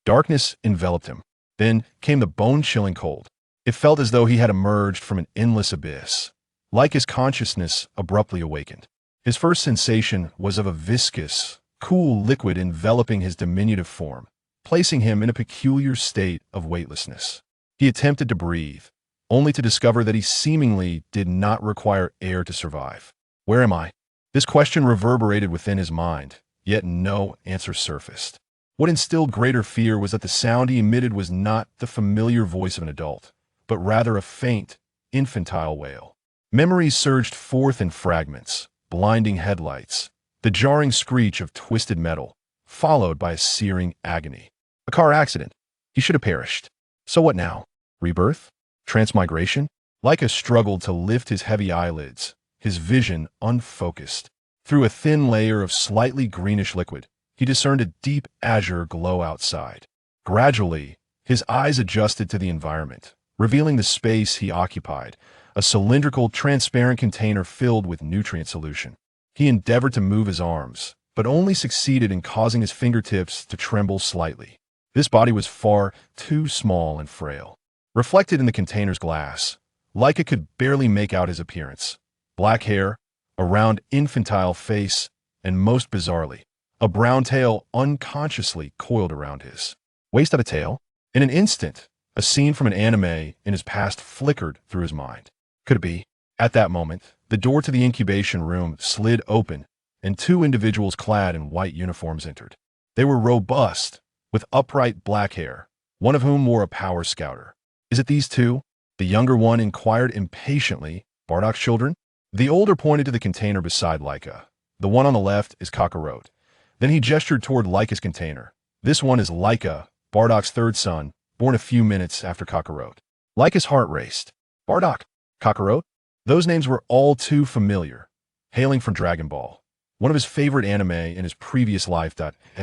Darkness enveloped him. Then came the bone-chilling cold. It felt as though he had emerged from an endless abyss. Like his consciousness abruptly awakened. His first sensation was of a viscous, cool liquid enveloping his diminutive form, placing him in a peculiar state of weightlessness. He attempted to breathe, only to discover that he seemingly did not require air to survive. Where am I? This question reverberated within his mind, yet no answer surfaced. What instilled greater fear was that the sound he emitted was not the familiar voice of an adult, but rather a faint, infantile wail. Memories surged forth in fragments, blinding headlights, the jarring screech of twisted metal, followed by a searing agony. A car accident. He should have perished. So what now? Rebirth? Transmigration? Laika struggled to lift his heavy eyelids, his vision unfocused. Through a thin layer of slightly greenish liquid, he discerned a deep azure glow outside. Gradually, his eyes adjusted to the environment, revealing the space he occupied, a cylindrical, transparent container filled with nutrient solution. He endeavored to move his arms, but only succeeded in causing his fingertips to tremble slightly. This body was far too small and frail. Reflected in the container's glass, Laika could barely make out his appearance. Black hair, a round infantile face, and most bizarrely, a brown tail unconsciously coiled around his waist. Had a tail? In an instant, a scene from an anime in his past flickered through his mind. Could it be? At that moment, the door to the incubation room slid open, and two individuals clad in white uniforms entered. They were robust, with upright black hair, one of whom wore a power scouter. Is it these two? The younger one inquired impatiently. Bardock's children? The older pointed to the container beside Laika. The one on the left is Kakarot. Then he gestured toward Laika's container. This one is Laika, Bardock's third son, born a few minutes after Kakarot. Laika's heart raced. Bardock, Kakarot? Those names were all too familiar. Hailing from Dragon Ball, one of his favorite anime in his previous life.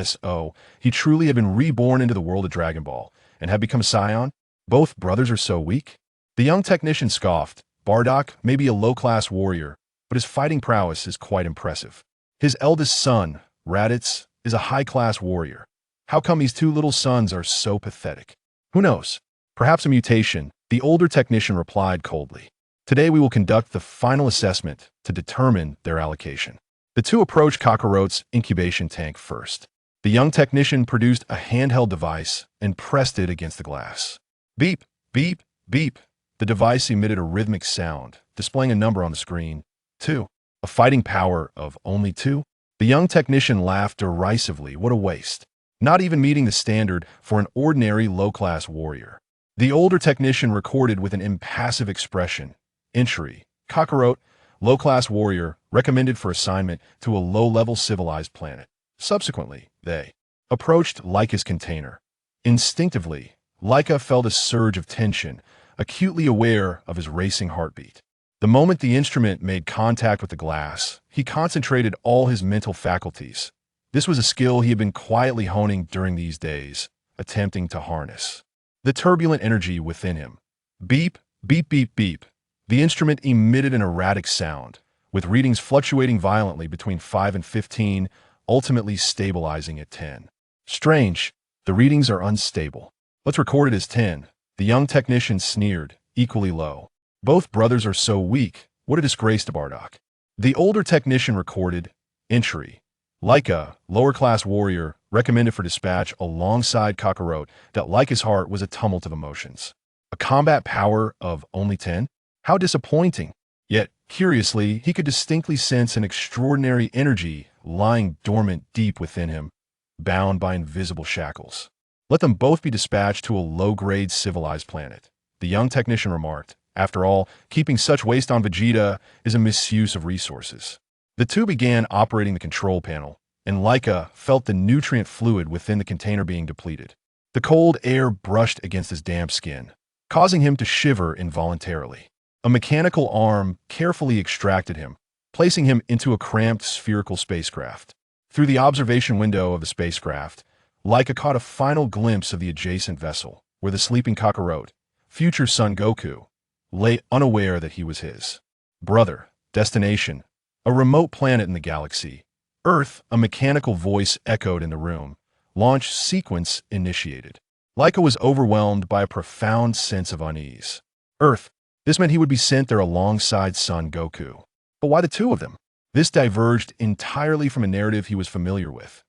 So, he truly had been reborn into the world of Dragon Ball and had become a Saiyan. Both brothers are so weak. The young technician scoffed. Bardock may be a low-class warrior, but his fighting prowess is quite impressive. His eldest son, Raditz, is a high-class warrior. How come these two little sons are so pathetic? Who knows? Perhaps a mutation, the older technician replied coldly. Today we will conduct the final assessment to determine their allocation. The two approached Kakarot's incubation tank first. The young technician produced a handheld device and pressed it against the glass. Beep, beep, beep. The device emitted a rhythmic sound, displaying a number on the screen. 2. A fighting power of only 2? The young technician laughed derisively. What a waste. Not even meeting the standard for an ordinary low-class warrior. The older technician recorded with an impassive expression. Entry: Kakarot, low-class warrior, recommended for assignment to a low-level civilized planet. Subsequently, they approached Laika's container. Instinctively, Laika felt a surge of tension, acutely aware of his racing heartbeat. The moment the instrument made contact with the glass, he concentrated all his mental faculties. This was a skill he had been quietly honing during these days, attempting to harness the turbulent energy within him. Beep, beep, beep, beep. The instrument emitted an erratic sound, with readings fluctuating violently between 5 and 15, ultimately stabilizing at 10. Strange, the readings are unstable. Let's record it as 10. The young technician sneered, equally low. Both brothers are so weak. What a disgrace to Bardock. The older technician recorded. Entry: Laika, lower-class warrior, recommended for dispatch alongside Kakarot. That Laika's heart was a tumult of emotions. A combat power of only 10? How disappointing. Yet, curiously, he could distinctly sense an extraordinary energy lying dormant deep within him, bound by invisible shackles. Let them both be dispatched to a low-grade civilized planet, the young technician remarked. After all, keeping such waste on Vegeta is a misuse of resources. The two began operating the control panel, and Laika felt the nutrient fluid within the container being depleted. The cold air brushed against his damp skin, causing him to shiver involuntarily. A mechanical arm carefully extracted him, placing him into a cramped spherical spacecraft. Through the observation window of the spacecraft, Laika caught a final glimpse of the adjacent vessel, where the sleeping Kakarot, future son Goku, lay unaware that he was his brother. Destination: a remote planet in the galaxy. Earth. A mechanical voice echoed in the room. Launch sequence initiated. Laika was overwhelmed by a profound sense of unease. Earth. This meant he would be sent there alongside son Goku. But why the two of them? This diverged entirely from a narrative he was familiar with.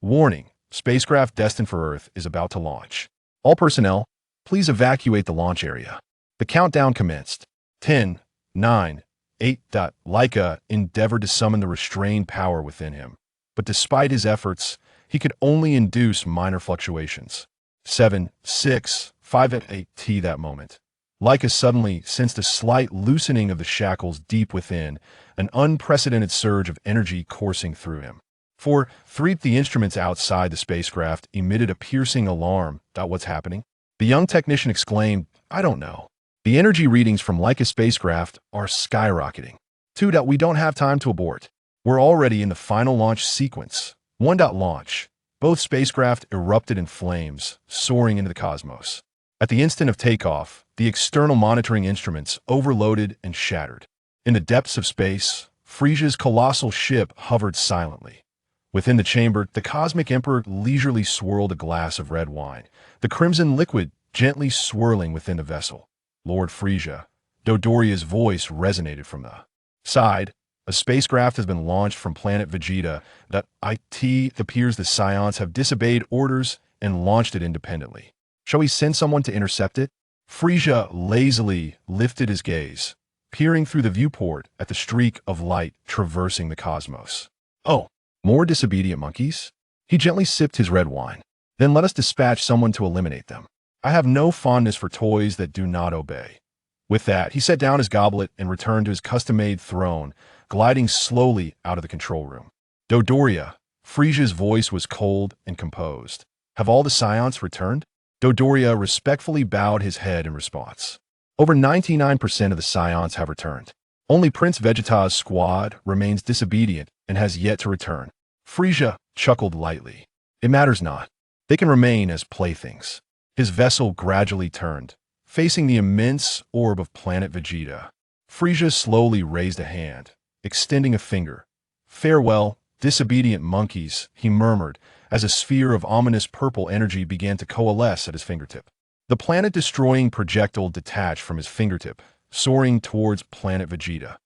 Warning, spacecraft destined for Earth is about to launch. All personnel, please evacuate the launch area. The countdown commenced. 10, 9, 8. Laika endeavored to summon the restrained power within him. But despite his efforts, he could only induce minor fluctuations. 7, 6, 5 at 8. That moment, Laika suddenly sensed a slight loosening of the shackles deep within, an unprecedented surge of energy coursing through him. 4, 3. The instruments outside the spacecraft emitted a piercing alarm. What's happening? The young technician exclaimed, I don't know. The energy readings from Laika's spacecraft are skyrocketing. 2. We don't have time to abort. We're already in the final launch sequence. 1. Launch. Both spacecraft erupted in flames, soaring into the cosmos. At the instant of takeoff, the external monitoring instruments overloaded and shattered. In the depths of space, Frisia's colossal ship hovered silently. Within the chamber, the Cosmic Emperor leisurely swirled a glass of red wine, the crimson liquid gently swirling within the vessel. Lord Frisia, Dodoria's voice resonated from the side. A spacecraft has been launched from planet Vegeta. It appears the Saiyans have disobeyed orders and launched it independently. Shall we send someone to intercept it? Frisia lazily lifted his gaze, peering through the viewport at the streak of light traversing the cosmos. Oh, more disobedient monkeys? He gently sipped his red wine. Then let us dispatch someone to eliminate them. I have no fondness for toys that do not obey. With that, he set down his goblet and returned to his custom-made throne, gliding slowly out of the control room. Dodoria, Frisia's voice was cold and composed. Have all the Saiyans returned? Dodoria respectfully bowed his head in response. Over 99% of the Saiyans have returned. Only Prince Vegeta's squad remains disobedient and has yet to return. Frisia chuckled lightly. It matters not. They can remain as playthings. His vessel gradually turned, facing the immense orb of planet Vegeta. Frisia slowly raised a hand, extending a finger. Farewell, disobedient monkeys, he murmured, as a sphere of ominous purple energy began to coalesce at his fingertip. The planet-destroying projectile detached from his fingertip, soaring towards planet Vegeta.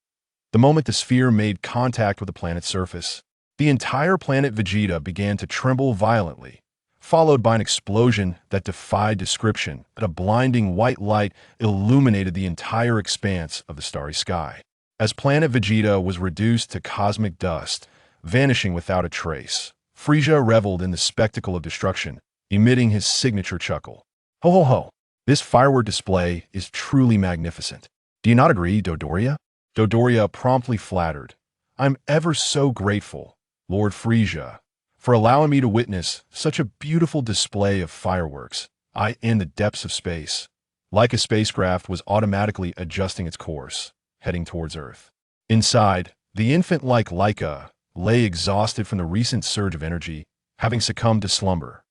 The moment the sphere made contact with the planet's surface, the entire planet Vegeta began to tremble violently, followed by an explosion that defied description. A blinding white light illuminated the entire expanse of the starry sky. As planet Vegeta was reduced to cosmic dust, vanishing without a trace, Frisia reveled in the spectacle of destruction, emitting his signature chuckle. Ho ho ho! This firework display is truly magnificent. Do you not agree, Dodoria? Dodoria promptly flattered. I'm ever so grateful, Lord Frisia, for allowing me to witness such a beautiful display of fireworks. In the depths of space, like a spacecraft was automatically adjusting its course, heading towards Earth. Inside, the infant-like Laika lay exhausted from the recent surge of energy, having succumbed to slumber.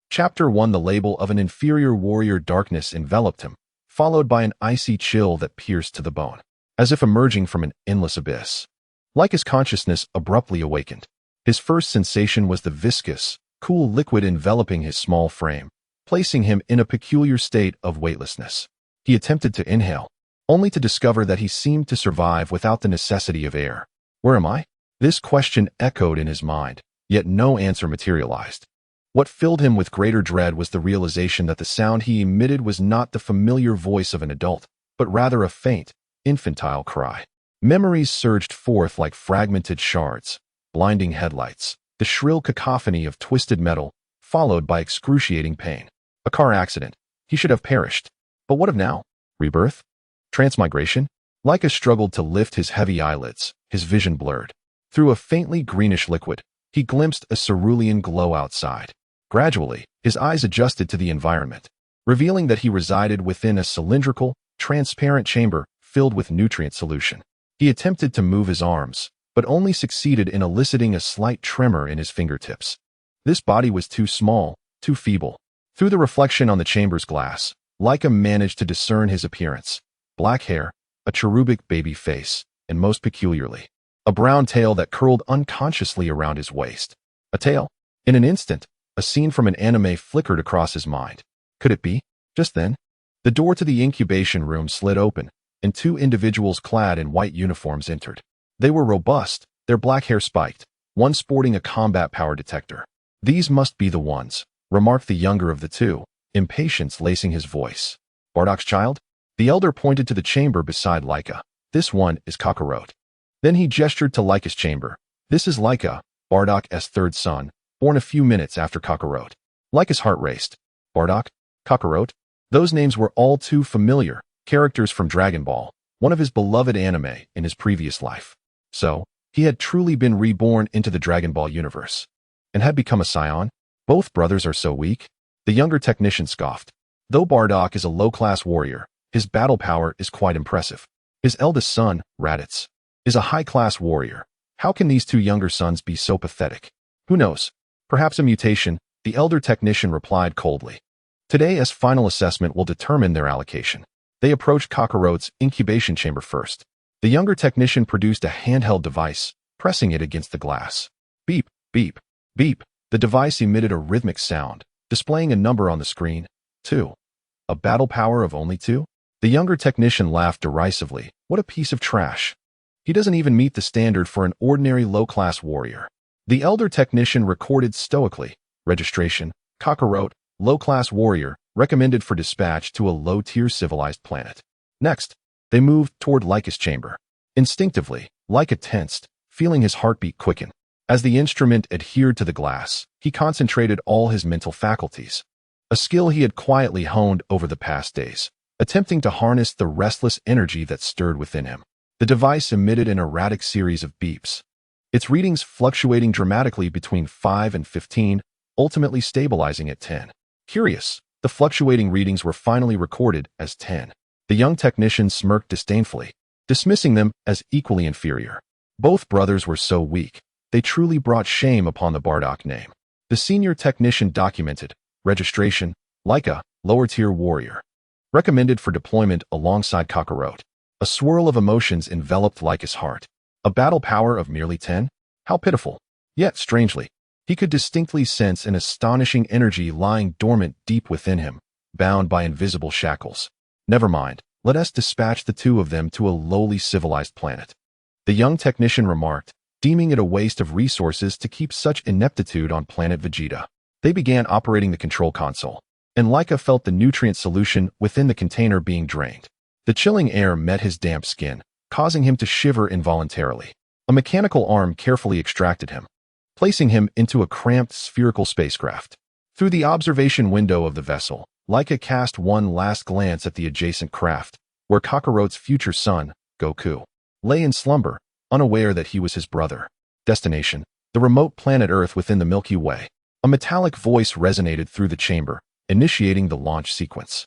Chapter 1. The label of an inferior warrior. Darkness enveloped him, followed by an icy chill that pierced to the bone, as if emerging from an endless abyss. Laika's consciousness abruptly awakened. His first sensation was the viscous, cool liquid enveloping his small frame, placing him in a peculiar state of weightlessness. He attempted to inhale, only to discover that he seemed to survive without the necessity of air. Where am I? This question echoed in his mind, yet no answer materialized. What filled him with greater dread was the realization that the sound he emitted was not the familiar voice of an adult, but rather a faint, infantile cry. Memories surged forth like fragmented shards, blinding headlights, the shrill cacophony of twisted metal, followed by excruciating pain. A car accident. He should have perished. But what of now? Rebirth? Transmigration? Laika struggled to lift his heavy eyelids, his vision blurred. Through a faintly greenish liquid, he glimpsed a cerulean glow outside. Gradually, his eyes adjusted to the environment, revealing that he resided within a cylindrical, transparent chamber filled with nutrient solution. He attempted to move his arms, but only succeeded in eliciting a slight tremor in his fingertips. This body was too small, too feeble. Through the reflection on the chamber's glass, Laika managed to discern his appearance. Black hair, a cherubic baby face, and most peculiarly, a brown tail that curled unconsciously around his waist. A tail? In an instant, A scene from an anime flickered across his mind. Could it be? Just then, the door to the incubation room slid open, and two individuals clad in white uniforms entered. They were robust, their black hair spiked, one sporting a combat power detector. These must be the ones, remarked the younger of the two, impatience lacing his voice. Bardock's child? The elder pointed to the chamber beside Laika. This one is Kakarot. Then he gestured to Laika's chamber. This is Laika, Bardock's third son, born a few minutes after Kakarot. Laika's heart raced. Bardock? Kakarot? Those names were all too familiar, characters from Dragon Ball, one of his beloved anime in his previous life. So, he had truly been reborn into the Dragon Ball universe. And had become a Saiyan? Both brothers are so weak? The younger technician scoffed. Though Bardock is a low-class warrior, his battle power is quite impressive. His eldest son, Raditz, is a high-class warrior. How can these two younger sons be so pathetic? Who knows? Perhaps a mutation, the elder technician replied coldly. Today's final assessment will determine their allocation. They approached Kakarot's incubation chamber first. The younger technician produced a handheld device, pressing it against the glass. Beep, beep, beep. The device emitted a rhythmic sound, displaying a number on the screen. 2. A battle power of only 2? The younger technician laughed derisively. What a piece of trash. He doesn't even meet the standard for an ordinary low-class warrior. The elder technician recorded stoically. Registration, Kakarot, low-class warrior, recommended for dispatch to a low-tier civilized planet. Next, they moved toward Laika's chamber. Instinctively, Laika tensed, feeling his heartbeat quicken. As the instrument adhered to the glass, he concentrated all his mental faculties. A skill he had quietly honed over the past days, attempting to harness the restless energy that stirred within him. The device emitted an erratic series of beeps, its readings fluctuating dramatically between 5 and 15, ultimately stabilizing at 10. Curious, the fluctuating readings were finally recorded as 10. The young technician smirked disdainfully, dismissing them as equally inferior. Both brothers were so weak, they truly brought shame upon the Bardock name. The senior technician documented, registration, Laika, lower-tier warrior. Recommended for deployment alongside Kakarot. A swirl of emotions enveloped Laika's heart. A battle power of merely 10? How pitiful. Yet, strangely, he could distinctly sense an astonishing energy lying dormant deep within him, bound by invisible shackles. Never mind, let us dispatch the two of them to a lowly civilized planet. The young technician remarked, deeming it a waste of resources to keep such ineptitude on planet Vegeta. They began operating the control console, and Laika felt the nutrient solution within the container being drained. The chilling air met his damp skin, causing him to shiver involuntarily. A mechanical arm carefully extracted him, placing him into a cramped spherical spacecraft. Through the observation window of the vessel, Laika cast one last glance at the adjacent craft, where Kakarot's future son, Goku, lay in slumber, unaware that he was his brother. Destination, the remote planet Earth within the Milky Way. A metallic voice resonated through the chamber, initiating the launch sequence.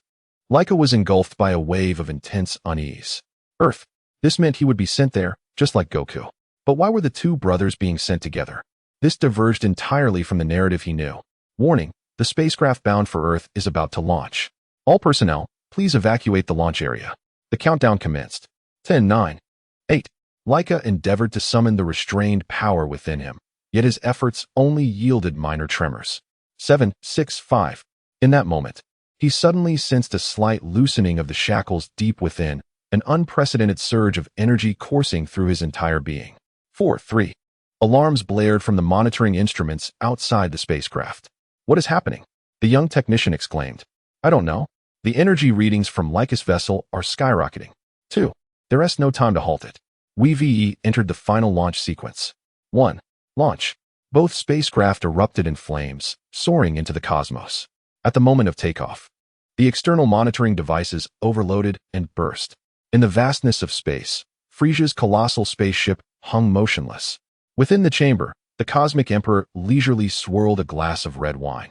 Laika was engulfed by a wave of intense unease. Earth. This meant he would be sent there, just like Goku. But why were the two brothers being sent together? This diverged entirely from the narrative he knew. Warning, the spacecraft bound for Earth is about to launch. All personnel, please evacuate the launch area. The countdown commenced. 10, 9, 8. Laika endeavored to summon the restrained power within him, yet his efforts only yielded minor tremors. 7, 6, 5. In that moment, he suddenly sensed a slight loosening of the shackles deep within, an unprecedented surge of energy coursing through his entire being. 4, 3. Alarms blared from the monitoring instruments outside the spacecraft. What is happening? The young technician exclaimed. I don't know. The energy readings from Laika's vessel are skyrocketing. 2. There is no time to halt it. We entered the final launch sequence. 1. Launch. Both spacecraft erupted in flames, soaring into the cosmos. At the moment of takeoff, the external monitoring devices overloaded and burst. In the vastness of space, Frisia's colossal spaceship hung motionless. Within the chamber, the Cosmic Emperor leisurely swirled a glass of red wine,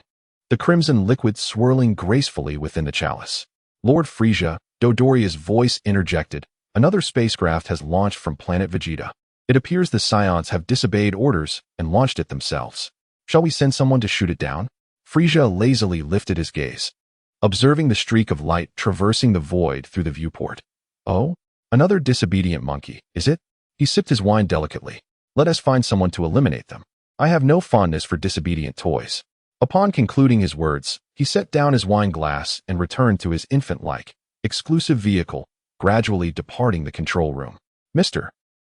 the crimson liquid swirling gracefully within the chalice. Lord Frisia, Dodoria's voice interjected, another spacecraft has launched from planet Vegeta. It appears the Scions have disobeyed orders and launched it themselves. Shall we send someone to shoot it down? Frisia lazily lifted his gaze, observing the streak of light traversing the void through the viewport. Oh, another disobedient monkey, is it? He sipped his wine delicately. Let us find someone to eliminate them. I have no fondness for disobedient toys. Upon concluding his words, he set down his wine glass and returned to his infant-like, exclusive vehicle, gradually departing the control room. Mr.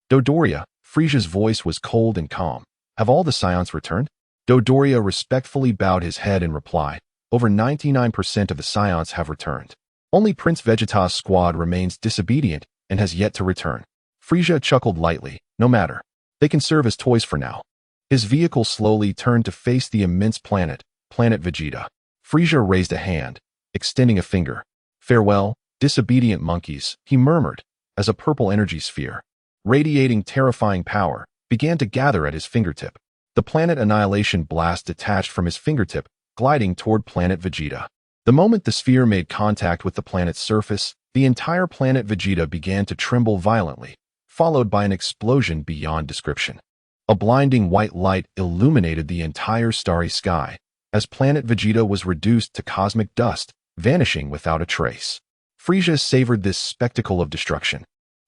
Dodoria, Frisia's voice was cold and calm. Have all the Scions returned? Dodoria respectfully bowed his head in reply. Over 99% of the Scions have returned. Only Prince Vegeta's squad remains disobedient and has yet to return. Frisia chuckled lightly. No matter. They can serve as toys for now. His vehicle slowly turned to face the immense planet, Planet Vegeta. Frisia raised a hand, extending a finger. Farewell, disobedient monkeys, he murmured, as a purple energy sphere, radiating terrifying power, began to gather at his fingertip. The planet annihilation blast detached from his fingertip, gliding toward Planet Vegeta. The moment the sphere made contact with the planet's surface, the entire Planet Vegeta began to tremble violently, followed by an explosion beyond description. A blinding white light illuminated the entire starry sky, as Planet Vegeta was reduced to cosmic dust, vanishing without a trace. Frisia savored this spectacle of destruction,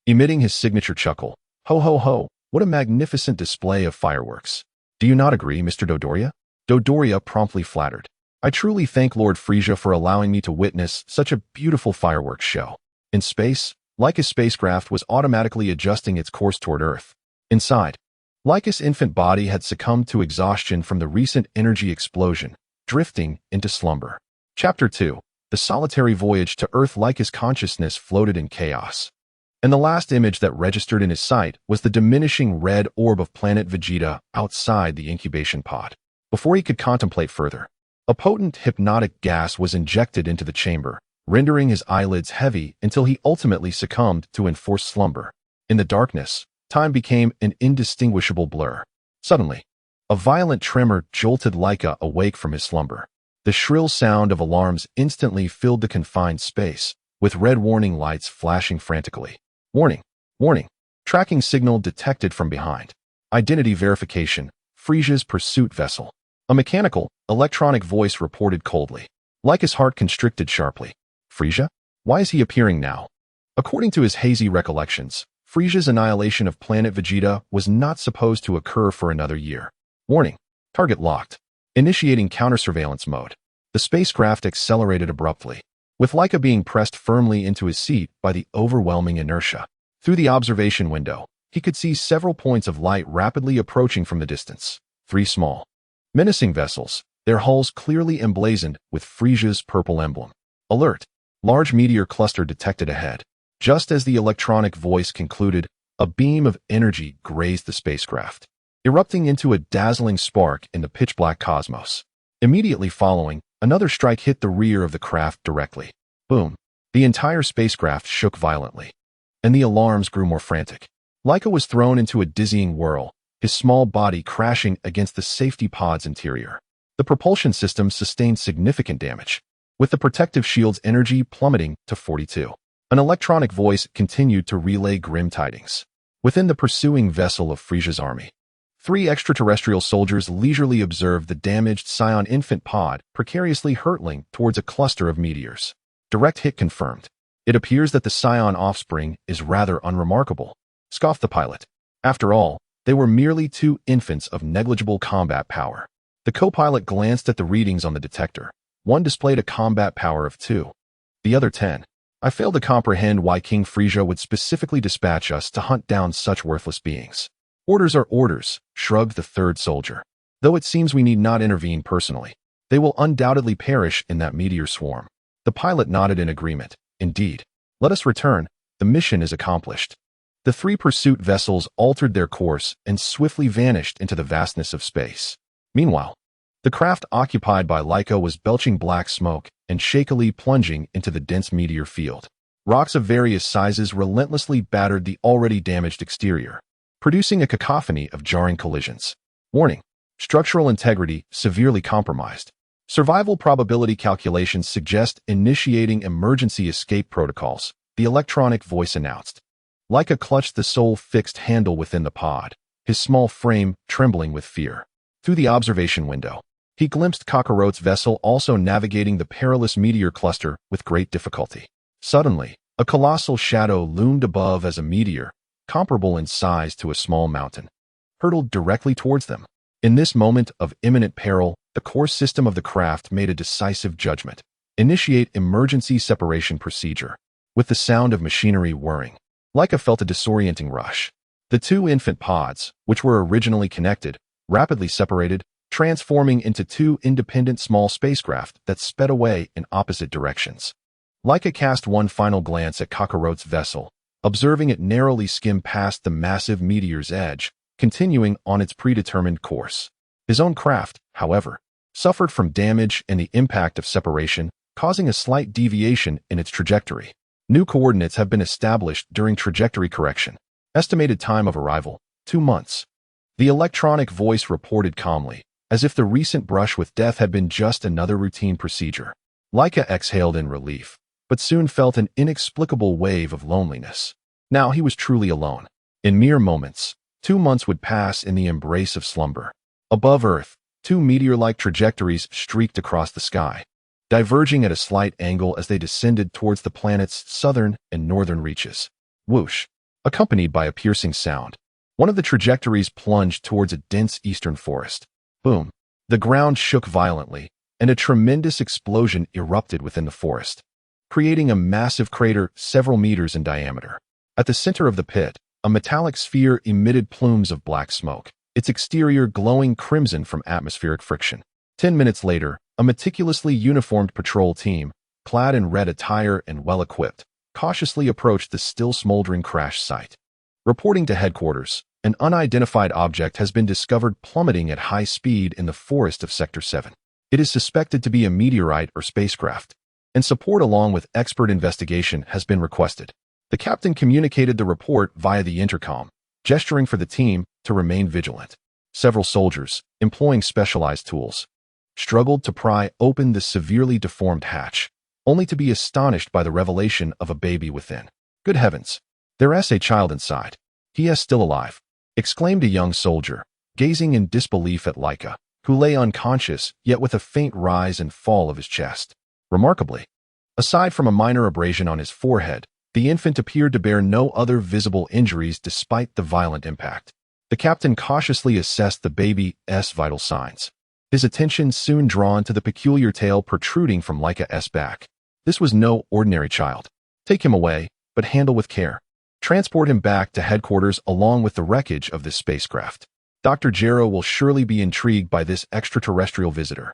emitting his signature chuckle. Ho ho ho, what a magnificent display of fireworks. Do you not agree, Mr. Dodoria? Dodoria promptly flattered. I truly thank Lord Frisia for allowing me to witness such a beautiful fireworks show. In space, Laika's spacecraft was automatically adjusting its course toward Earth. Inside, Laika's infant body had succumbed to exhaustion from the recent energy explosion, drifting into slumber. Chapter 2. The solitary voyage to Earth. Laika's consciousness floated in chaos, and the last image that registered in his sight was the diminishing red orb of Planet Vegeta outside the incubation pod. Before he could contemplate further, a potent hypnotic gas was injected into the chamber, rendering his eyelids heavy until he ultimately succumbed to enforced slumber. In the darkness, time became an indistinguishable blur. Suddenly, a violent tremor jolted Laika awake from his slumber. The shrill sound of alarms instantly filled the confined space, with red warning lights flashing frantically. Warning! Warning! Tracking signal detected from behind. Identity verification. Frisia's pursuit vessel. A mechanical, electronic voice reported coldly. Laika's heart constricted sharply. Frisia? Why is he appearing now? According to his hazy recollections, Frisia's annihilation of Planet Vegeta was not supposed to occur for another year. Warning. Target locked. Initiating counter-surveillance mode. The spacecraft accelerated abruptly, with Laika being pressed firmly into his seat by the overwhelming inertia. Through the observation window, he could see several points of light rapidly approaching from the distance. 3 small, menacing vessels, their hulls clearly emblazoned with Frisia's purple emblem. Alert! Large meteor cluster detected ahead. Just as the electronic voice concluded, a beam of energy grazed the spacecraft, erupting into a dazzling spark in the pitch-black cosmos. Immediately following, another strike hit the rear of the craft directly. Boom! The entire spacecraft shook violently, and the alarms grew more frantic. Laika was thrown into a dizzying whirl, his small body crashing against the safety pod's interior. The propulsion system sustained significant damage, with the protective shield's energy plummeting to 42. An electronic voice continued to relay grim tidings. Within the pursuing vessel of Frisia's army, 3 extraterrestrial soldiers leisurely observed the damaged Scion infant pod precariously hurtling towards a cluster of meteors. Direct hit confirmed. It appears that the Scion offspring is rather unremarkable, scoffed the pilot. After all, they were merely 2 infants of negligible combat power. The co-pilot glanced at the readings on the detector. One displayed a combat power of 2, the other 10. I fail to comprehend why King Frisia would specifically dispatch us to hunt down such worthless beings. Orders are orders, shrugged the 3rd soldier. Though it seems we need not intervene personally, they will undoubtedly perish in that meteor swarm. The pilot nodded in agreement. Indeed. Let us return. The mission is accomplished. The 3 pursuit vessels altered their course and swiftly vanished into the vastness of space. Meanwhile, the craft occupied by Laika was belching black smoke and shakily plunging into the dense meteor field. Rocks of various sizes relentlessly battered the already damaged exterior, producing a cacophony of jarring collisions. Warning: structural integrity severely compromised. Survival probability calculations suggest initiating emergency escape protocols, the electronic voice announced. Laika clutched the sole-fixed handle within the pod, his small frame trembling with fear. Through the observation window, he glimpsed Kakarot's vessel also navigating the perilous meteor cluster with great difficulty. Suddenly, a colossal shadow loomed above as a meteor, comparable in size to a small mountain, hurtled directly towards them. In this moment of imminent peril, the core system of the craft made a decisive judgment. Initiate emergency separation procedure. With the sound of machinery whirring, Laika felt a disorienting rush. The two infant pods, which were originally connected, rapidly separated, transforming into two independent small spacecraft that sped away in opposite directions. Laika cast one final glance at Kakarot's vessel, observing it narrowly skim past the massive meteor's edge, continuing on its predetermined course. His own craft, however, suffered from damage and the impact of separation, causing a slight deviation in its trajectory. New coordinates have been established during trajectory correction. Estimated time of arrival, 2 months. The electronic voice reported calmly, as if the recent brush with death had been just another routine procedure. Laika exhaled in relief, but soon felt an inexplicable wave of loneliness. Now he was truly alone. In mere moments, 2 months would pass in the embrace of slumber. Above Earth, two meteor-like trajectories streaked across the sky, diverging at a slight angle as they descended towards the planet's southern and northern reaches. Whoosh! Accompanied by a piercing sound, one of the trajectories plunged towards a dense eastern forest. Boom! The ground shook violently, and a tremendous explosion erupted within the forest, creating a massive crater several meters in diameter. At the center of the pit, a metallic sphere emitted plumes of black smoke, its exterior glowing crimson from atmospheric friction. 10 minutes later, a meticulously uniformed patrol team, clad in red attire and well-equipped, cautiously approached the still smoldering crash site. Reporting to headquarters, an unidentified object has been discovered plummeting at high speed in the forest of Sector 7. It is suspected to be a meteorite or spacecraft, and support along with expert investigation has been requested. The captain communicated the report via the intercom, gesturing for the team to remain vigilant. Several soldiers, employing specialized tools, struggled to pry open the severely deformed hatch, only to be astonished by the revelation of a baby within. Good heavens! There's a child inside. He is still alive, exclaimed a young soldier, gazing in disbelief at Laika, who lay unconscious yet with a faint rise and fall of his chest. Remarkably, aside from a minor abrasion on his forehead, the infant appeared to bear no other visible injuries despite the violent impact. The captain cautiously assessed the baby's vital signs, his attention soon drawn to the peculiar tail protruding from Laika's back. This was no ordinary child. Take him away, but handle with care. Transport him back to headquarters along with the wreckage of this spacecraft. Dr. Gero will surely be intrigued by this extraterrestrial visitor.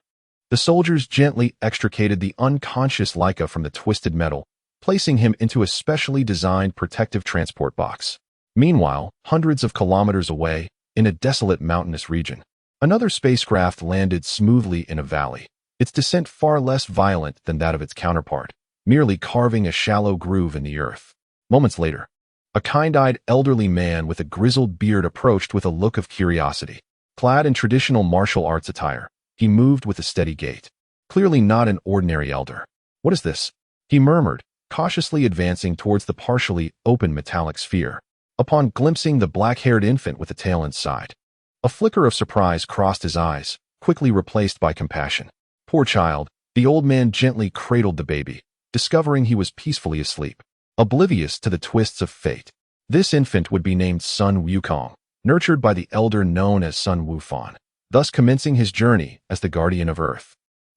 The soldiers gently extricated the unconscious Laika from the twisted metal, placing him into a specially designed protective transport box. Meanwhile, hundreds of kilometers away, in a desolate mountainous region, another spacecraft landed smoothly in a valley, its descent far less violent than that of its counterpart, merely carving a shallow groove in the earth. Moments later, a kind-eyed elderly man with a grizzled beard approached with a look of curiosity. Clad in traditional martial arts attire, he moved with a steady gait. Clearly not an ordinary elder. What is this? He murmured, cautiously advancing towards the partially open metallic sphere. Upon glimpsing the black-haired infant with the tail inside, a flicker of surprise crossed his eyes, quickly replaced by compassion. Poor child, the old man gently cradled the baby, discovering he was peacefully asleep, oblivious to the twists of fate. This infant would be named Sun Wukong, nurtured by the elder known as Sun Wufan, thus commencing his journey as the guardian of Earth.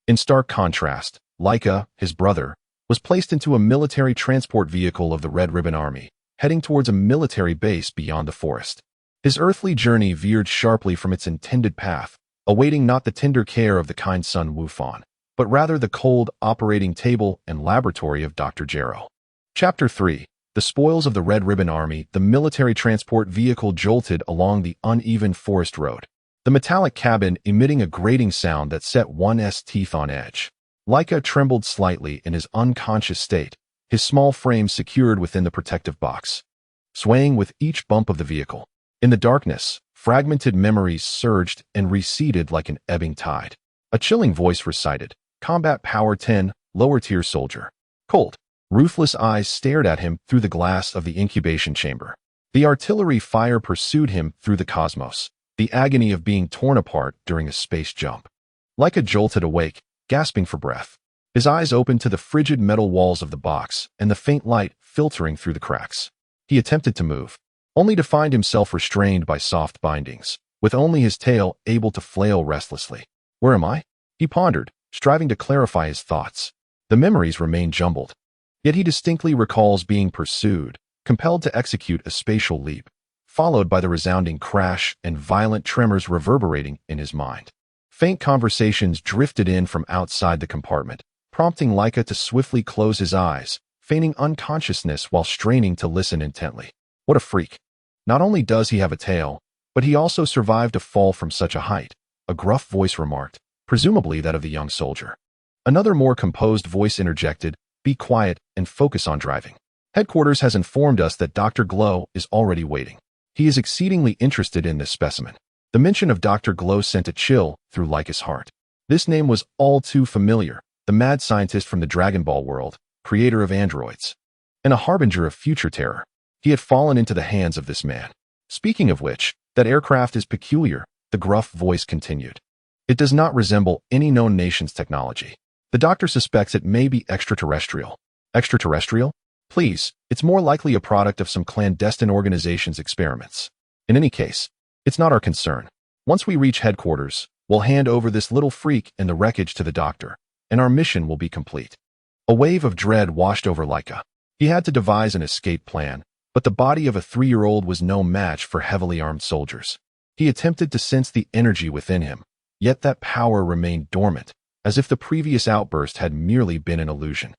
In stark contrast, Laika, his brother, was placed into a military transport vehicle of the Red Ribbon Army, heading towards a military base beyond the forest. His earthly journey veered sharply from its intended path, awaiting not the tender care of the kind Sun Wufan, but rather the cold operating table and laboratory of Dr. Gero. Chapter 3. The Spoils of the Red Ribbon Army. The military transport vehicle jolted along the uneven forest road, the metallic cabin emitting a grating sound that set one's teeth on edge. Laika trembled slightly in his unconscious state, his small frame secured within the protective box, swaying with each bump of the vehicle. In the darkness, fragmented memories surged and receded like an ebbing tide. A chilling voice recited, "Combat Power 10, Lower Tier Soldier." Cold, ruthless eyes stared at him through the glass of the incubation chamber. The artillery fire pursued him through the cosmos, the agony of being torn apart during a space jump. Laika jolted awake, gasping for breath. His eyes opened to the frigid metal walls of the box and the faint light filtering through the cracks. He attempted to move, only to find himself restrained by soft bindings, with only his tail able to flail restlessly. Where am I? He pondered, striving to clarify his thoughts. The memories remained jumbled. Yet he distinctly recalls being pursued, compelled to execute a spatial leap, followed by the resounding crash and violent tremors reverberating in his mind. Faint conversations drifted in from outside the compartment, prompting Laika to swiftly close his eyes, feigning unconsciousness while straining to listen intently. What a freak. Not only does he have a tail, but he also survived a fall from such a height, a gruff voice remarked, presumably that of the young soldier. Another more composed voice interjected, "Be quiet and focus on driving. Headquarters has informed us that Dr. Glow is already waiting. He is exceedingly interested in this specimen." The mention of Dr. Glow sent a chill through Laika's heart. This name was all too familiar, the mad scientist from the Dragon Ball world, creator of androids, and a harbinger of future terror. He had fallen into the hands of this man. Speaking of which, that aircraft is peculiar, the gruff voice continued. It does not resemble any known nation's technology. The doctor suspects it may be extraterrestrial. Extraterrestrial? Please, it's more likely a product of some clandestine organization's experiments. In any case, it's not our concern. Once we reach headquarters, we'll hand over this little freak and the wreckage to the doctor, and our mission will be complete. A wave of dread washed over Laika. He had to devise an escape plan, but the body of a 3-year-old was no match for heavily armed soldiers. He attempted to sense the energy within him, yet that power remained dormant, as if the previous outburst had merely been an illusion.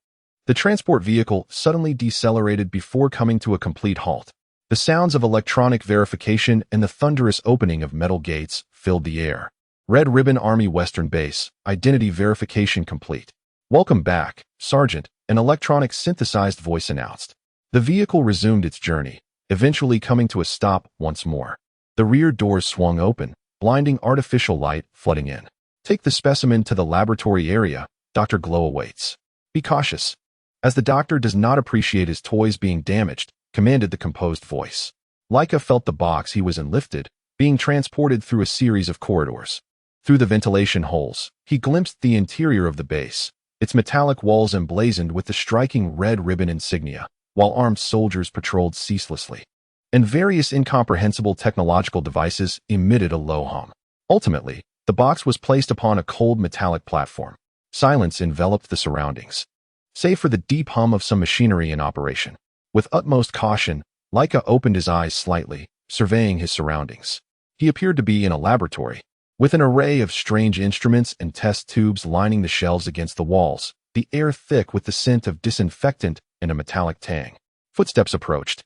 The transport vehicle suddenly decelerated before coming to a complete halt. The sounds of electronic verification and the thunderous opening of metal gates filled the air. Red Ribbon Army Western Base, identity verification complete. "Welcome back, Sergeant," an electronic synthesized voice announced. The vehicle resumed its journey, eventually coming to a stop once more. The rear doors swung open, blinding artificial light flooding in. "Take the specimen to the laboratory area. Dr. Glow awaits. Be cautious." As the doctor does not appreciate his toys being damaged, commanded the composed voice. Laika felt the box he was in lifted, being transported through a series of corridors. Through the ventilation holes, he glimpsed the interior of the base, its metallic walls emblazoned with the striking red ribbon insignia, while armed soldiers patrolled ceaselessly. And various incomprehensible technological devices emitted a low hum. Ultimately, the box was placed upon a cold metallic platform. Silence enveloped the surroundings, save for the deep hum of some machinery in operation. With utmost caution, Laika opened his eyes slightly, surveying his surroundings. He appeared to be in a laboratory, with an array of strange instruments and test tubes lining the shelves against the walls, the air thick with the scent of disinfectant and a metallic tang. Footsteps approached,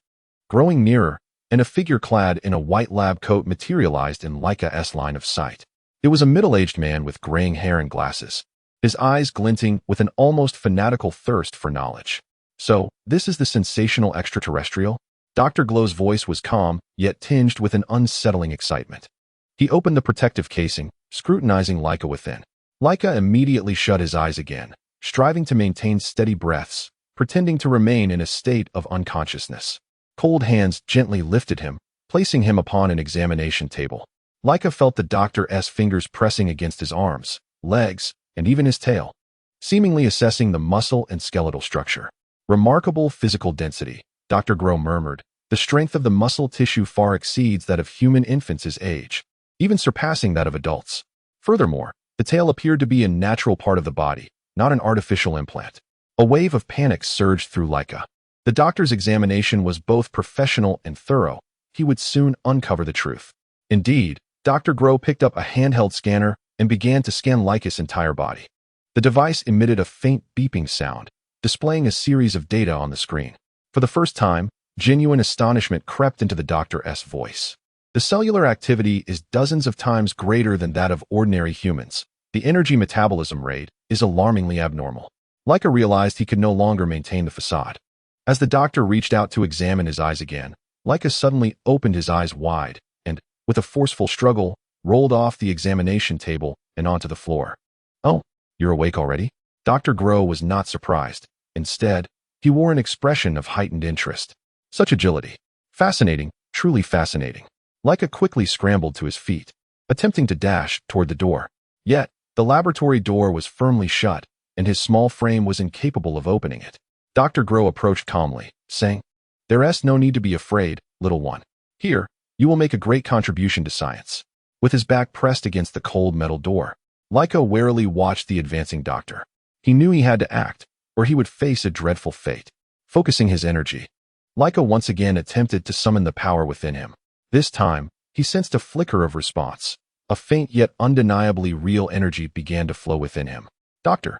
growing nearer, and a figure clad in a white lab coat materialized in Laika's line of sight. It was a middle-aged man with graying hair and glasses, his eyes glinting with an almost fanatical thirst for knowledge. "So, this is the sensational extraterrestrial?" Dr. Glow's voice was calm, yet tinged with an unsettling excitement. He opened the protective casing, scrutinizing Laika within. Laika immediately shut his eyes again, striving to maintain steady breaths, pretending to remain in a state of unconsciousness. Cold hands gently lifted him, placing him upon an examination table. Laika felt the doctor's fingers pressing against his arms, legs, and even his tail, seemingly assessing the muscle and skeletal structure. "Remarkable physical density," Dr. Gero murmured. "The strength of the muscle tissue far exceeds that of human infants' age, even surpassing that of adults. Furthermore, the tail appeared to be a natural part of the body, not an artificial implant." A wave of panic surged through Laika. The doctor's examination was both professional and thorough. He would soon uncover the truth. Indeed, Dr. Gero picked up a handheld scanner and began to scan Laika's entire body. The device emitted a faint beeping sound, displaying a series of data on the screen. For the first time, genuine astonishment crept into the doctor's voice. "The cellular activity is dozens of times greater than that of ordinary humans. The energy metabolism rate is alarmingly abnormal." Laika realized he could no longer maintain the facade. As the doctor reached out to examine his eyes again, Laika suddenly opened his eyes wide and, with a forceful struggle, rolled off the examination table and onto the floor. "Oh, you're awake already?" Dr. Gero was not surprised. Instead, he wore an expression of heightened interest. "Such agility. Fascinating, truly fascinating." Laika quickly scrambled to his feet, attempting to dash toward the door. Yet, the laboratory door was firmly shut, and his small frame was incapable of opening it. Dr. Gero approached calmly, saying, "There's no need to be afraid, little one. Here, you will make a great contribution to science." With his back pressed against the cold metal door, Laika warily watched the advancing doctor. He knew he had to act, or he would face a dreadful fate. Focusing his energy, Laika once again attempted to summon the power within him. This time, he sensed a flicker of response. A faint yet undeniably real energy began to flow within him. Doctor.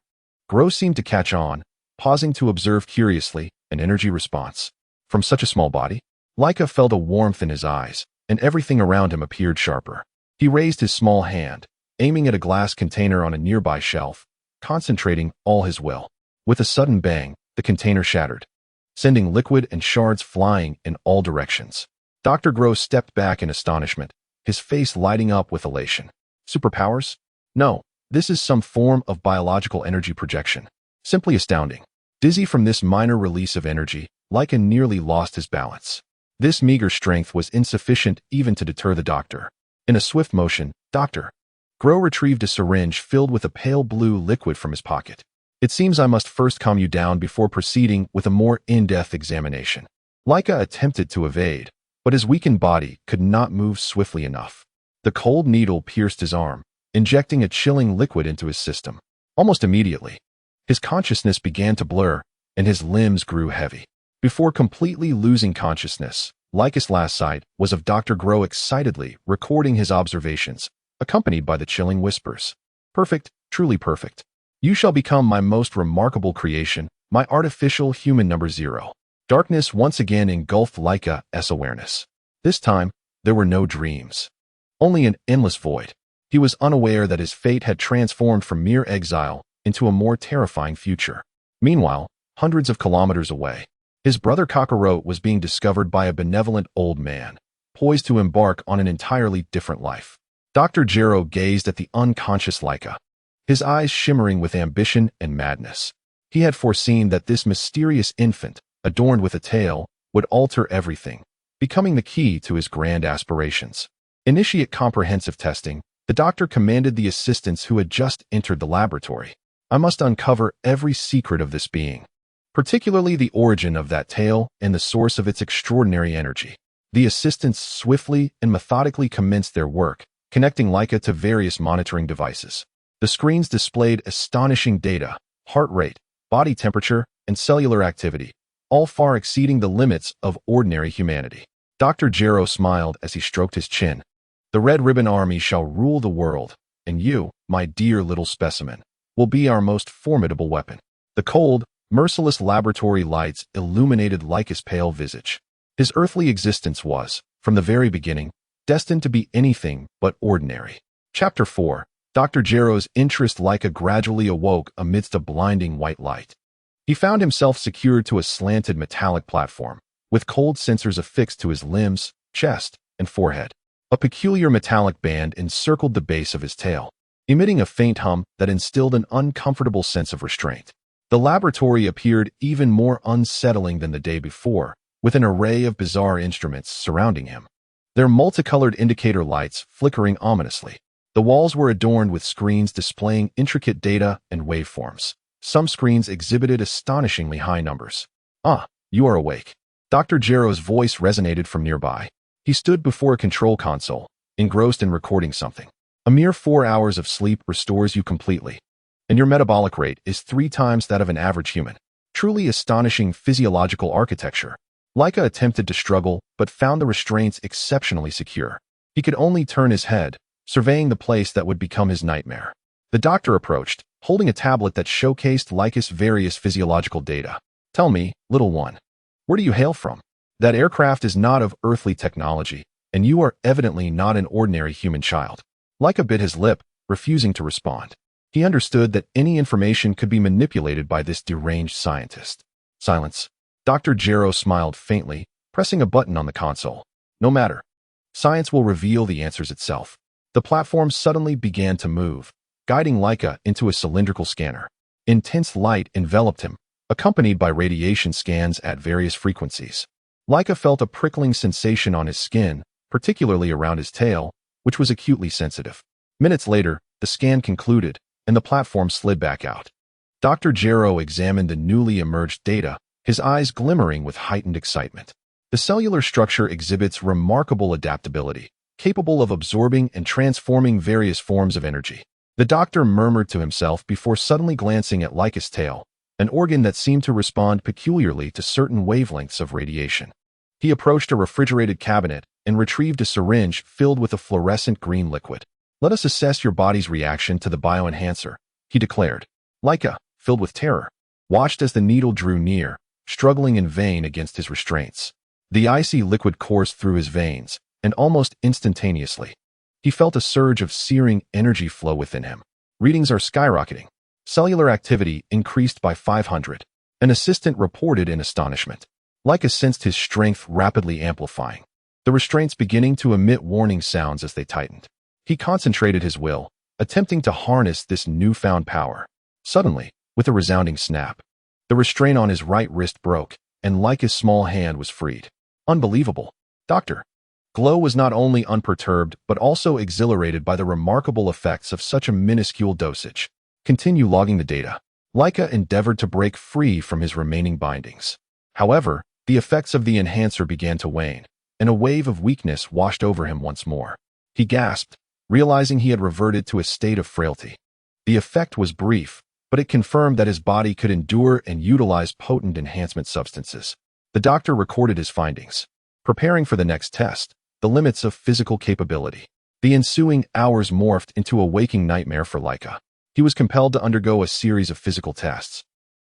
Gero seemed to catch on, pausing to observe curiously an energy response. From such a small body? Laika felt a warmth in his eyes, and everything around him appeared sharper. He raised his small hand, aiming at a glass container on a nearby shelf, concentrating all his will. With a sudden bang, the container shattered, sending liquid and shards flying in all directions. Dr. Gero stepped back in astonishment, his face lighting up with elation. Superpowers? No, this is some form of biological energy projection. Simply astounding. Dizzy from this minor release of energy, Laika nearly lost his balance. This meager strength was insufficient even to deter the doctor. In a swift motion, Dr. Gero retrieved a syringe filled with a pale blue liquid from his pocket. It seems I must first calm you down before proceeding with a more in-depth examination. Laika attempted to evade, but his weakened body could not move swiftly enough. The cold needle pierced his arm, injecting a chilling liquid into his system. Almost immediately, his consciousness began to blur, and his limbs grew heavy. Before completely losing consciousness, Laika's last sight was of Dr. Gero excitedly recording his observations, accompanied by the chilling whispers. Perfect, truly perfect. You shall become my most remarkable creation, my artificial human number 0. Darkness once again engulfed Laika's awareness. This time, there were no dreams. Only an endless void. He was unaware that his fate had transformed from mere exile into a more terrifying future. Meanwhile, hundreds of kilometers away, his brother Kakarot was being discovered by a benevolent old man, poised to embark on an entirely different life. Dr. Gero gazed at the unconscious Laika, his eyes shimmering with ambition and madness. He had foreseen that this mysterious infant, adorned with a tail, would alter everything, becoming the key to his grand aspirations. Initiate comprehensive testing, the doctor commanded the assistants who had just entered the laboratory. I must uncover every secret of this being, particularly the origin of that tail and the source of its extraordinary energy. The assistants swiftly and methodically commenced their work, connecting Laika to various monitoring devices. The screens displayed astonishing data, heart rate, body temperature, and cellular activity, all far exceeding the limits of ordinary humanity. Dr. Gero smiled as he stroked his chin. The Red Ribbon Army shall rule the world, and you, my dear little specimen, will be our most formidable weapon. The cold, merciless laboratory lights illuminated Laika's pale visage. His earthly existence was, from the very beginning, destined to be anything but ordinary. Chapter 4. Dr. Gero's interest Laika gradually awoke amidst a blinding white light. He found himself secured to a slanted metallic platform, with cold sensors affixed to his limbs, chest, and forehead. A peculiar metallic band encircled the base of his tail, emitting a faint hum that instilled an uncomfortable sense of restraint. The laboratory appeared even more unsettling than the day before, with an array of bizarre instruments surrounding him, their multicolored indicator lights flickering ominously. The walls were adorned with screens displaying intricate data and waveforms. Some screens exhibited astonishingly high numbers. Ah, you are awake. Dr. Gero's voice resonated from nearby. He stood before a control console, engrossed in recording something. A mere 4 hours of sleep restores you completely, and your metabolic rate is 3 times that of an average human. Truly astonishing physiological architecture. Laika attempted to struggle, but found the restraints exceptionally secure. He could only turn his head, surveying the place that would become his nightmare. The doctor approached, holding a tablet that showcased Laika's various physiological data. Tell me, little one, where do you hail from? That aircraft is not of earthly technology, and you are evidently not an ordinary human child. Laika bit his lip, refusing to respond. He understood that any information could be manipulated by this deranged scientist. Silence. Dr. Gero smiled faintly, pressing a button on the console. No matter. Science will reveal the answers itself. The platform suddenly began to move, guiding Laika into a cylindrical scanner. Intense light enveloped him, accompanied by radiation scans at various frequencies. Laika felt a prickling sensation on his skin, particularly around his tail, which was acutely sensitive. Minutes later, the scan concluded, and the platform slid back out. Dr. Gero examined the newly emerged data, his eyes glimmering with heightened excitement. The cellular structure exhibits remarkable adaptability, capable of absorbing and transforming various forms of energy. The doctor murmured to himself before suddenly glancing at Laika's tail, an organ that seemed to respond peculiarly to certain wavelengths of radiation. He approached a refrigerated cabinet and retrieved a syringe filled with a fluorescent green liquid. "Let us assess your body's reaction to the bioenhancer," he declared. Laika, filled with terror, watched as the needle drew near, struggling in vain against his restraints. The icy liquid coursed through his veins, and almost instantaneously, he felt a surge of searing energy flow within him. Readings are skyrocketing. Cellular activity increased by 500. An assistant reported in astonishment. Laika sensed his strength rapidly amplifying, the restraints beginning to emit warning sounds as they tightened. He concentrated his will, attempting to harness this newfound power. Suddenly, with a resounding snap, the restraint on his right wrist broke, and Laika's small hand was freed. Unbelievable. Dr. Glow was not only unperturbed but also exhilarated by the remarkable effects of such a minuscule dosage. Continue logging the data. Laika endeavored to break free from his remaining bindings. However, the effects of the enhancer began to wane, and a wave of weakness washed over him once more. He gasped, realizing he had reverted to a state of frailty. The effect was brief, but it confirmed that his body could endure and utilize potent enhancement substances. The doctor recorded his findings, preparing for the next test, the limits of physical capability. The ensuing hours morphed into a waking nightmare for Laika. He was compelled to undergo a series of physical tests,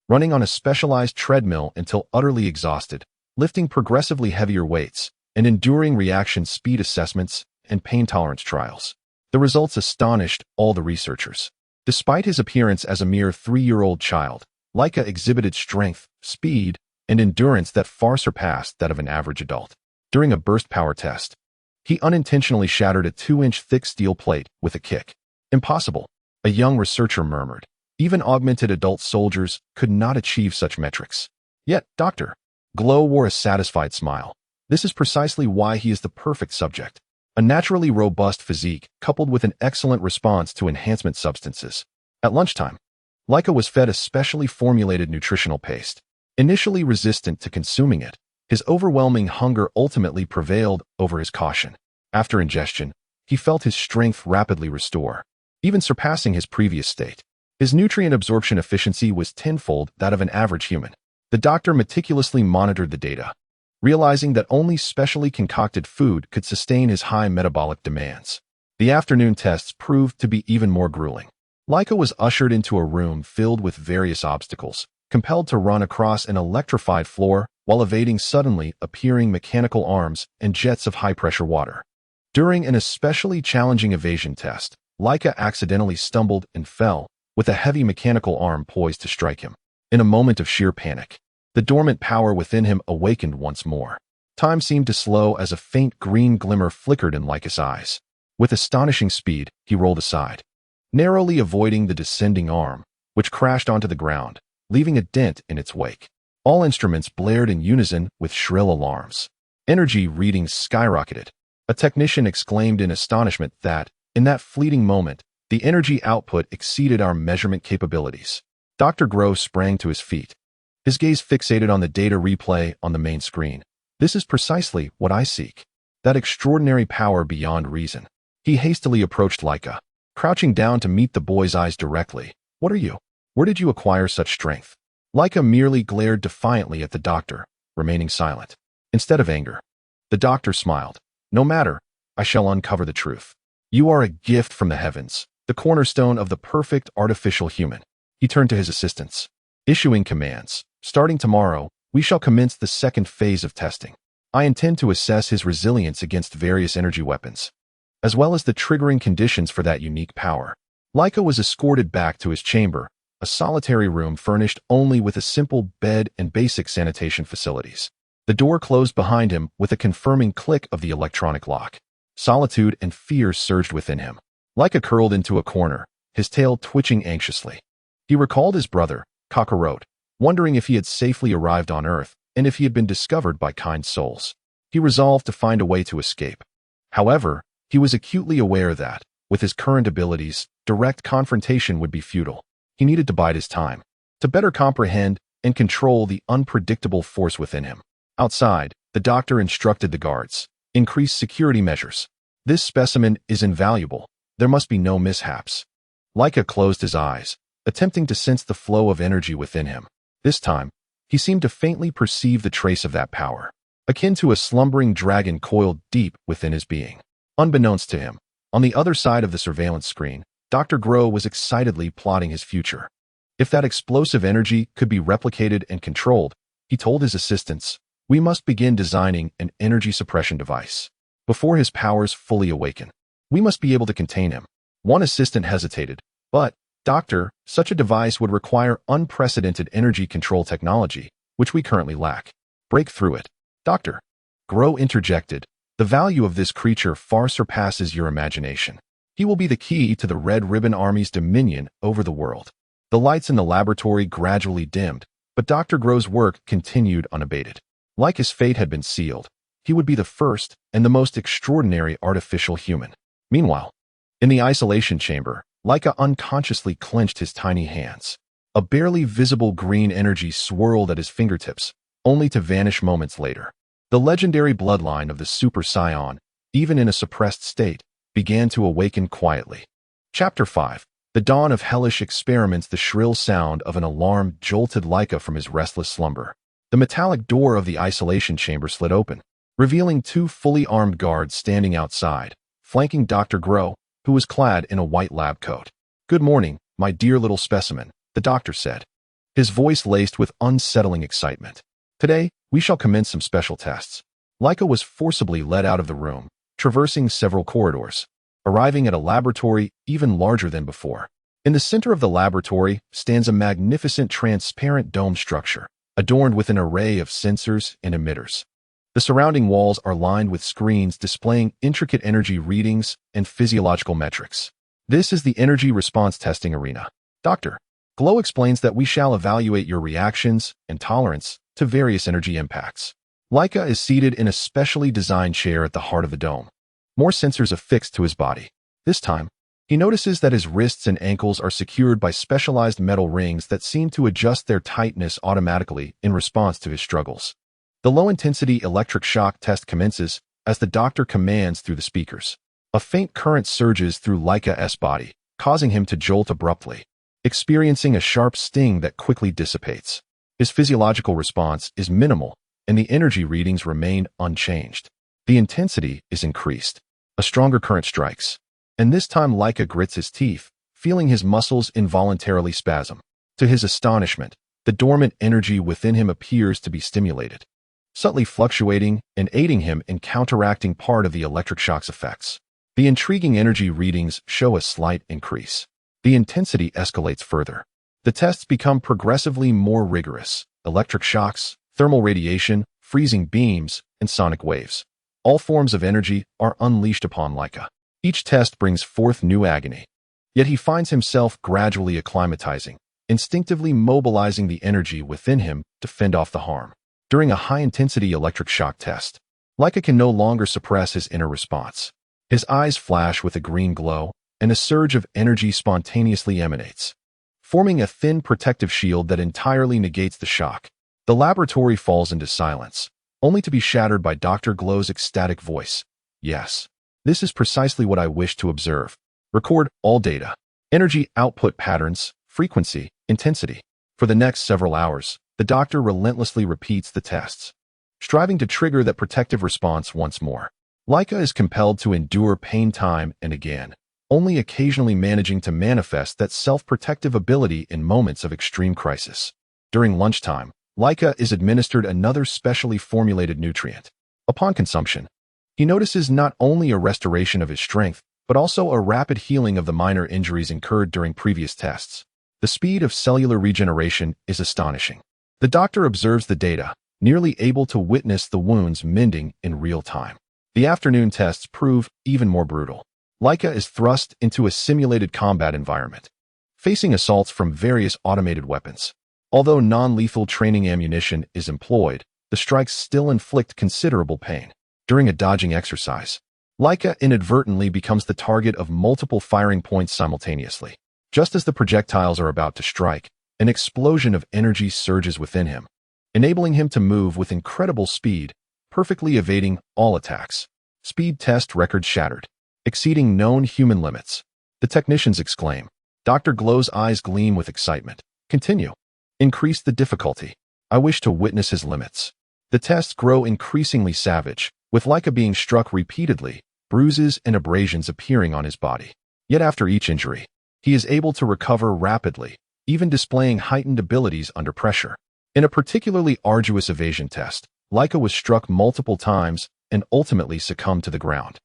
running on a specialized treadmill until utterly exhausted, lifting progressively heavier weights, and enduring reaction speed assessments and pain tolerance trials. The results astonished all the researchers. Despite his appearance as a mere 3-year-old child, Laika exhibited strength, speed, and endurance that far surpassed that of an average adult. During a burst power test, he unintentionally shattered a 2-inch thick steel plate with a kick. "Impossible," a young researcher murmured. Even augmented adult soldiers could not achieve such metrics. Yet, Dr. Glow wore a satisfied smile. This is precisely why he is the perfect subject. A naturally robust physique coupled with an excellent response to enhancement substances. At lunchtime, Laika was fed a specially formulated nutritional paste. Initially resistant to consuming it, his overwhelming hunger ultimately prevailed over his caution. After ingestion, he felt his strength rapidly restore, even surpassing his previous state. His nutrient absorption efficiency was tenfold that of an average human. The doctor meticulously monitored the data, realizing that only specially concocted food could sustain his high metabolic demands. The afternoon tests proved to be even more grueling. Laika was ushered into a room filled with various obstacles, compelled to run across an electrified floor while evading suddenly appearing mechanical arms and jets of high-pressure water. During an especially challenging evasion test, Laika accidentally stumbled and fell, with a heavy mechanical arm poised to strike him. In a moment of sheer panic, the dormant power within him awakened once more. Time seemed to slow as a faint green glimmer flickered in Laika's eyes. With astonishing speed, he rolled aside, narrowly avoiding the descending arm, which crashed onto the ground, leaving a dent in its wake. All instruments blared in unison with shrill alarms. Energy readings skyrocketed. A technician exclaimed in astonishment that, in that fleeting moment, the energy output exceeded our measurement capabilities. Dr. Gross sprang to his feet, his gaze fixated on the data replay on the main screen. "This is precisely what I seek. That extraordinary power beyond reason." He hastily approached Laika, crouching down to meet the boy's eyes directly. "What are you? Where did you acquire such strength?" Laika merely glared defiantly at the doctor, remaining silent. Instead of anger, the doctor smiled. "No matter, I shall uncover the truth. You are a gift from the heavens, the cornerstone of the perfect artificial human." He turned to his assistants, issuing commands. "Starting tomorrow, we shall commence the second phase of testing. I intend to assess his resilience against various energy weapons, as well as the triggering conditions for that unique power." Laika was escorted back to his chamber, a solitary room furnished only with a simple bed and basic sanitation facilities. The door closed behind him with a confirming click of the electronic lock. Solitude and fear surged within him. Laika curled into a corner, his tail twitching anxiously. He recalled his brother, Kakarot, wondering if he had safely arrived on Earth and if he had been discovered by kind souls. He resolved to find a way to escape. However, he was acutely aware that, with his current abilities, direct confrontation would be futile. He needed to bide his time, to better comprehend and control the unpredictable force within him. Outside, the doctor instructed the guards, "Increase security measures. This specimen is invaluable. There must be no mishaps." Laika closed his eyes, attempting to sense the flow of energy within him. This time, he seemed to faintly perceive the trace of that power, akin to a slumbering dragon coiled deep within his being. Unbeknownst to him, on the other side of the surveillance screen, Dr. Gero was excitedly plotting his future. If that explosive energy could be replicated and controlled, he told his assistants, we must begin designing an energy suppression device. Before his powers fully awaken, we must be able to contain him. One assistant hesitated, but, Doctor, such a device would require unprecedented energy control technology, which we currently lack. Break through it. Doctor. Gero interjected, the value of this creature far surpasses your imagination. He will be the key to the Red Ribbon Army's dominion over the world. The lights in the laboratory gradually dimmed, but Dr. Gero's work continued unabated. Like his fate had been sealed, he would be the first and the most extraordinary artificial human. Meanwhile, in the isolation chamber, Laika unconsciously clenched his tiny hands. A barely visible green energy swirled at his fingertips, only to vanish moments later. The legendary bloodline of the Super Saiyan, even in a suppressed state, began to awaken quietly. Chapter 5. The dawn of hellish experiments. The shrill sound of an alarm jolted Laika from his restless slumber. The metallic door of the isolation chamber slid open, revealing two fully armed guards standing outside, flanking Dr. Gero, who was clad in a white lab coat. Good morning, my dear little specimen, the doctor said, his voice laced with unsettling excitement. Today, we shall commence some special tests. Laika was forcibly led out of the room, traversing several corridors, arriving at a laboratory even larger than before. In the center of the laboratory stands a magnificent transparent dome structure, adorned with an array of sensors and emitters. The surrounding walls are lined with screens displaying intricate energy readings and physiological metrics. This is the energy response testing arena. Dr. Gero explains that we shall evaluate your reactions and tolerance to various energy impacts. Laika is seated in a specially designed chair at the heart of the dome, more sensors affixed to his body. This time, he notices that his wrists and ankles are secured by specialized metal rings that seem to adjust their tightness automatically in response to his struggles. The low-intensity electric shock test commences as the doctor commands through the speakers. A faint current surges through Laika's body, causing him to jolt abruptly, experiencing a sharp sting that quickly dissipates. His physiological response is minimal, and the energy readings remain unchanged. The intensity is increased. A stronger current strikes, and this time Laika grits his teeth, feeling his muscles involuntarily spasm. To his astonishment, the dormant energy within him appears to be stimulated, subtly fluctuating and aiding him in counteracting part of the electric shock's effects. The intriguing energy readings show a slight increase. The intensity escalates further. The tests become progressively more rigorous. Electric shocks, thermal radiation, freezing beams, and sonic waves. All forms of energy are unleashed upon Laika. Each test brings forth new agony. Yet he finds himself gradually acclimatizing, instinctively mobilizing the energy within him to fend off the harm. During a high-intensity electric shock test, Laika can no longer suppress his inner response. His eyes flash with a green glow, and a surge of energy spontaneously emanates, forming a thin protective shield that entirely negates the shock. The laboratory falls into silence, only to be shattered by Dr. Gero's ecstatic voice. Yes, this is precisely what I wish to observe. Record all data, energy output patterns, frequency, intensity. For the next several hours, the doctor relentlessly repeats the tests, striving to trigger that protective response once more. Laika is compelled to endure pain time and again, only occasionally managing to manifest that self-protective ability in moments of extreme crisis. During lunchtime, Laika is administered another specially formulated nutrient. Upon consumption, he notices not only a restoration of his strength, but also a rapid healing of the minor injuries incurred during previous tests. The speed of cellular regeneration is astonishing. The doctor observes the data, nearly able to witness the wounds mending in real time. The afternoon tests prove even more brutal. Laika is thrust into a simulated combat environment, facing assaults from various automated weapons. Although non-lethal training ammunition is employed, the strikes still inflict considerable pain. During a dodging exercise, Laika inadvertently becomes the target of multiple firing points simultaneously. Just as the projectiles are about to strike, an explosion of energy surges within him, enabling him to move with incredible speed, perfectly evading all attacks. Speed test record shattered, exceeding known human limits. The technicians exclaim, Dr. Glow's eyes gleam with excitement. Continue. Increase the difficulty. I wish to witness his limits. The tests grow increasingly savage, with Laika being struck repeatedly, bruises and abrasions appearing on his body. Yet after each injury, he is able to recover rapidly, even displaying heightened abilities under pressure. In a particularly arduous evasion test, Laika was struck multiple times and ultimately succumbed to the ground.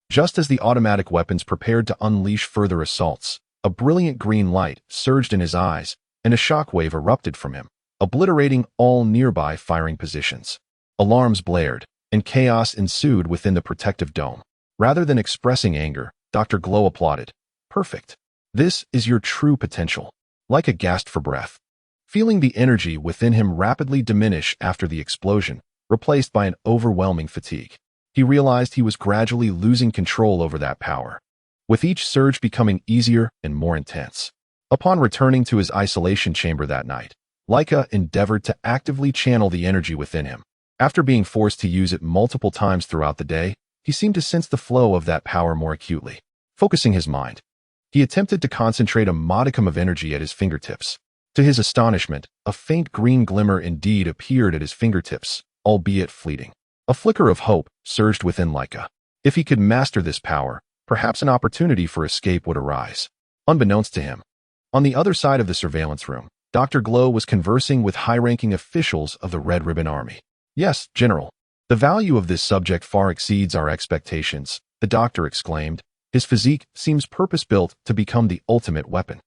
Just as the automatic weapons prepared to unleash further assaults, a brilliant green light surged in his eyes, and a shockwave erupted from him, obliterating all nearby firing positions. Alarms blared, and chaos ensued within the protective dome. Rather than expressing anger, Dr. Glow applauded. Perfect. This is your true potential. Laika gasped for breath. Feeling the energy within him rapidly diminish after the explosion, replaced by an overwhelming fatigue, he realized he was gradually losing control over that power, with each surge becoming easier and more intense. Upon returning to his isolation chamber that night, Laika endeavored to actively channel the energy within him. After being forced to use it multiple times throughout the day, he seemed to sense the flow of that power more acutely. Focusing his mind, he attempted to concentrate a modicum of energy at his fingertips. To his astonishment, a faint green glimmer indeed appeared at his fingertips, albeit fleeting. A flicker of hope surged within Laika. If he could master this power, perhaps an opportunity for escape would arise. Unbeknownst to him, on the other side of the surveillance room, Dr. Glow was conversing with high-ranking officials of the Red Ribbon Army. Yes, General. The value of this subject far exceeds our expectations, the doctor exclaimed. His physique seems purpose-built to become the ultimate weapon.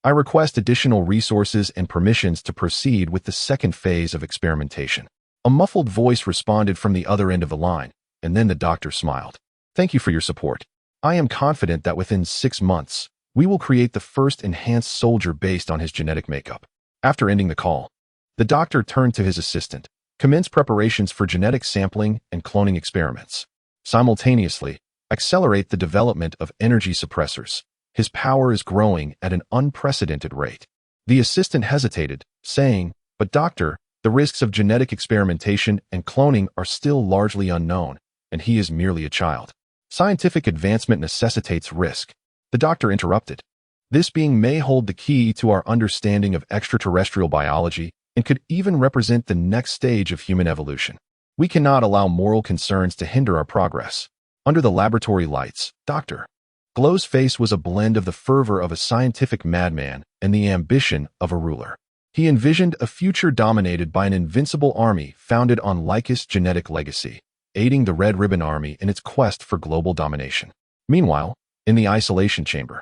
I request additional resources and permissions to proceed with the second phase of experimentation. A muffled voice responded from the other end of the line, and then the doctor smiled. Thank you for your support. I am confident that within 6 months, we will create the first enhanced soldier based on his genetic makeup. After ending the call, the doctor turned to his assistant, commenced preparations for genetic sampling and cloning experiments. Simultaneously, accelerate the development of energy suppressors. His power is growing at an unprecedented rate. The assistant hesitated, saying, But doctor, the risks of genetic experimentation and cloning are still largely unknown, and he is merely a child. Scientific advancement necessitates risk. The doctor interrupted. This being may hold the key to our understanding of extraterrestrial biology and could even represent the next stage of human evolution. We cannot allow moral concerns to hinder our progress. Under the laboratory lights, Dr. Glow's face was a blend of the fervor of a scientific madman and the ambition of a ruler. He envisioned a future dominated by an invincible army founded on Laika's genetic legacy, aiding the Red Ribbon Army in its quest for global domination. Meanwhile, in the isolation chamber,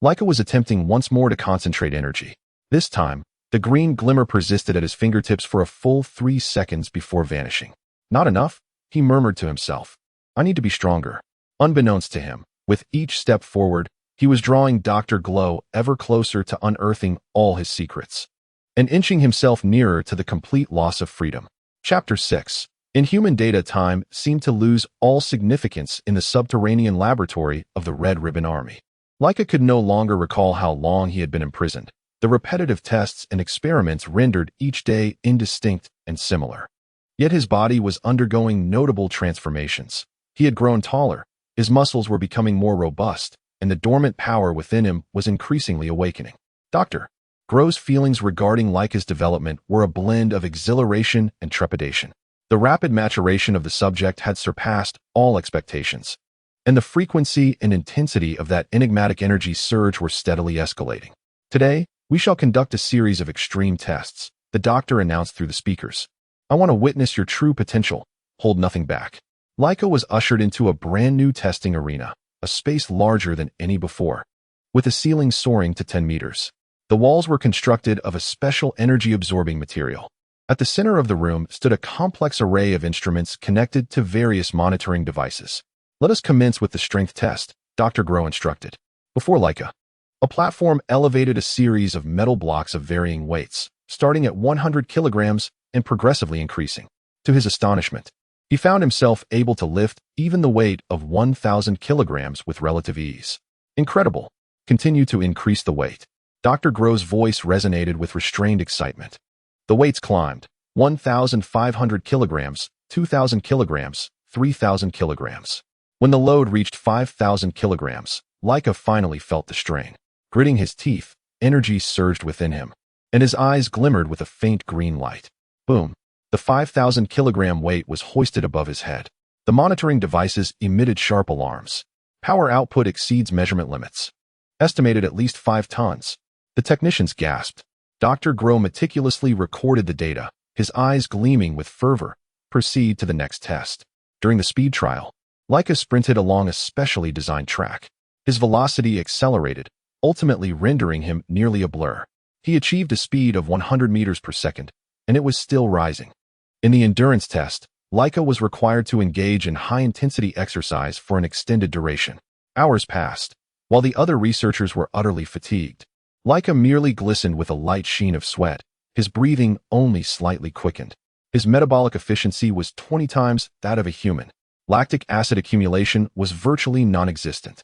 Laika was attempting once more to concentrate energy. This time, the green glimmer persisted at his fingertips for a full 3 seconds before vanishing. Not enough, he murmured to himself. I need to be stronger. Unbeknownst to him, with each step forward, he was drawing Dr. Glow ever closer to unearthing all his secrets, and inching himself nearer to the complete loss of freedom. Chapter 6. Inhuman data time seemed to lose all significance in the subterranean laboratory of the Red Ribbon Army. Laika could no longer recall how long he had been imprisoned. The repetitive tests and experiments rendered each day indistinct and similar. Yet his body was undergoing notable transformations. He had grown taller, his muscles were becoming more robust, and the dormant power within him was increasingly awakening. Dr. Glow's feelings regarding Laika's development were a blend of exhilaration and trepidation. The rapid maturation of the subject had surpassed all expectations, and the frequency and intensity of that enigmatic energy surge were steadily escalating. Today, we shall conduct a series of extreme tests, the doctor announced through the speakers. I want to witness your true potential. Hold nothing back. Laika was ushered into a brand new testing arena, a space larger than any before, with a ceiling soaring to 10 meters. The walls were constructed of a special energy-absorbing material. At the center of the room stood a complex array of instruments connected to various monitoring devices. Let us commence with the strength test, Dr. Gero instructed. Before Laika, a platform elevated a series of metal blocks of varying weights, starting at 100 kilograms and progressively increasing. To his astonishment, he found himself able to lift even the weight of 1,000 kilograms with relative ease. Incredible. Continue to increase the weight. Dr. Gero's voice resonated with restrained excitement. The weights climbed. 1,500 kilograms, 2,000 kilograms, 3,000 kilograms. When the load reached 5,000 kilograms, Laika finally felt the strain. Gritting his teeth, energy surged within him, and his eyes glimmered with a faint green light. Boom! The 5,000-kilogram weight was hoisted above his head. The monitoring devices emitted sharp alarms. Power output exceeds measurement limits. Estimated at least 5 tons. The technicians gasped. Dr. Gero meticulously recorded the data, his eyes gleaming with fervor. Proceed to the next test. During the speed trial, Laika sprinted along a specially designed track. His velocity accelerated, ultimately rendering him nearly a blur. He achieved a speed of 100 meters per second, and it was still rising. In the endurance test, Laika was required to engage in high-intensity exercise for an extended duration. Hours passed, while the other researchers were utterly fatigued. Laika merely glistened with a light sheen of sweat. His breathing only slightly quickened. His metabolic efficiency was 20 times that of a human. Lactic acid accumulation was virtually non-existent.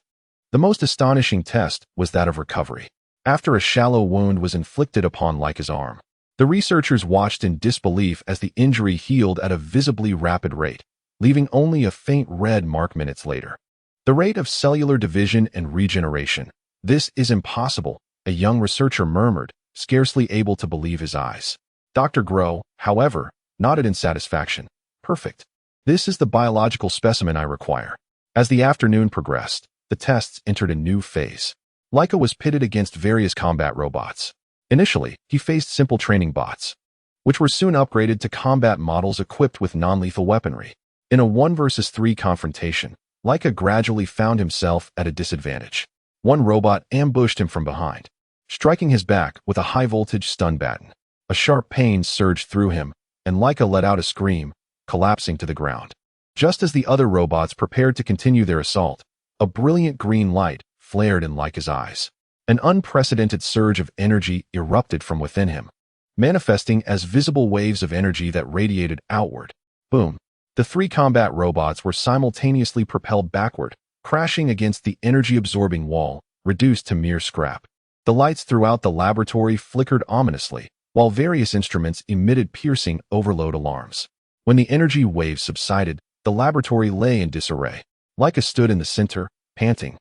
The most astonishing test was that of recovery. After a shallow wound was inflicted upon Laika's arm, the researchers watched in disbelief as the injury healed at a visibly rapid rate, leaving only a faint red mark minutes later. The rate of cellular division and regeneration. This is impossible, a young researcher murmured, scarcely able to believe his eyes. Dr. Gero, however, nodded in satisfaction. Perfect. This is the biological specimen I require. As the afternoon progressed, the tests entered a new phase. Laika was pitted against various combat robots. Initially, he faced simple training bots, which were soon upgraded to combat models equipped with non-lethal weaponry. In a 1 versus 3 confrontation, Laika gradually found himself at a disadvantage. One robot ambushed him from behind, striking his back with a high-voltage stun baton. A sharp pain surged through him, and Laika let out a scream, collapsing to the ground. Just as the other robots prepared to continue their assault, a brilliant green light flared in Laika's eyes. An unprecedented surge of energy erupted from within him, manifesting as visible waves of energy that radiated outward. Boom! The 3 combat robots were simultaneously propelled backward, crashing against the energy-absorbing wall, reduced to mere scrap. The lights throughout the laboratory flickered ominously, while various instruments emitted piercing overload alarms. When the energy waves subsided, the laboratory lay in disarray. Laika stood in the center, panting,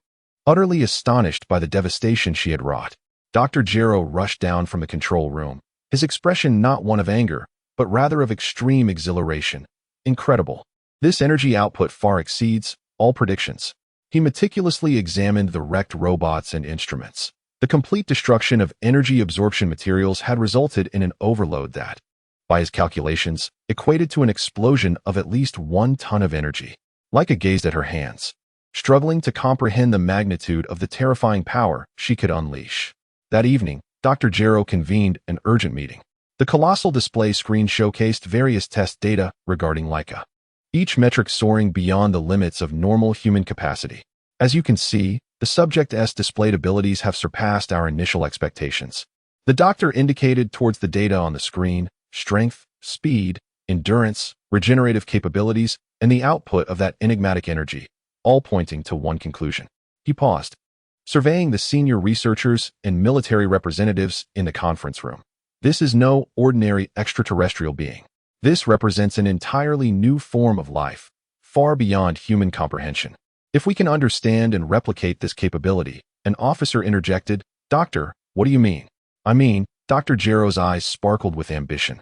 utterly astonished by the devastation she had wrought. Dr. Gero rushed down from the control room, his expression not one of anger, but rather of extreme exhilaration. Incredible. This energy output far exceeds all predictions. He meticulously examined the wrecked robots and instruments. The complete destruction of energy absorption materials had resulted in an overload that, by his calculations, equated to an explosion of at least 1 ton of energy. Laika gazed at her hands, struggling to comprehend the magnitude of the terrifying power she could unleash. That evening, Dr. Gero convened an urgent meeting. The colossal display screen showcased various test data regarding Laika, each metric soaring beyond the limits of normal human capacity. As you can see, the subject's displayed abilities have surpassed our initial expectations. The doctor indicated towards the data on the screen: strength, speed, endurance, regenerative capabilities, and the output of that enigmatic energy, all pointing to one conclusion. He paused, surveying the senior researchers and military representatives in the conference room. This is no ordinary extraterrestrial being. This represents an entirely new form of life, far beyond human comprehension. If we can understand and replicate this capability, an officer interjected. Doctor, what do you mean? I mean, Dr. Gero's eyes sparkled with ambition.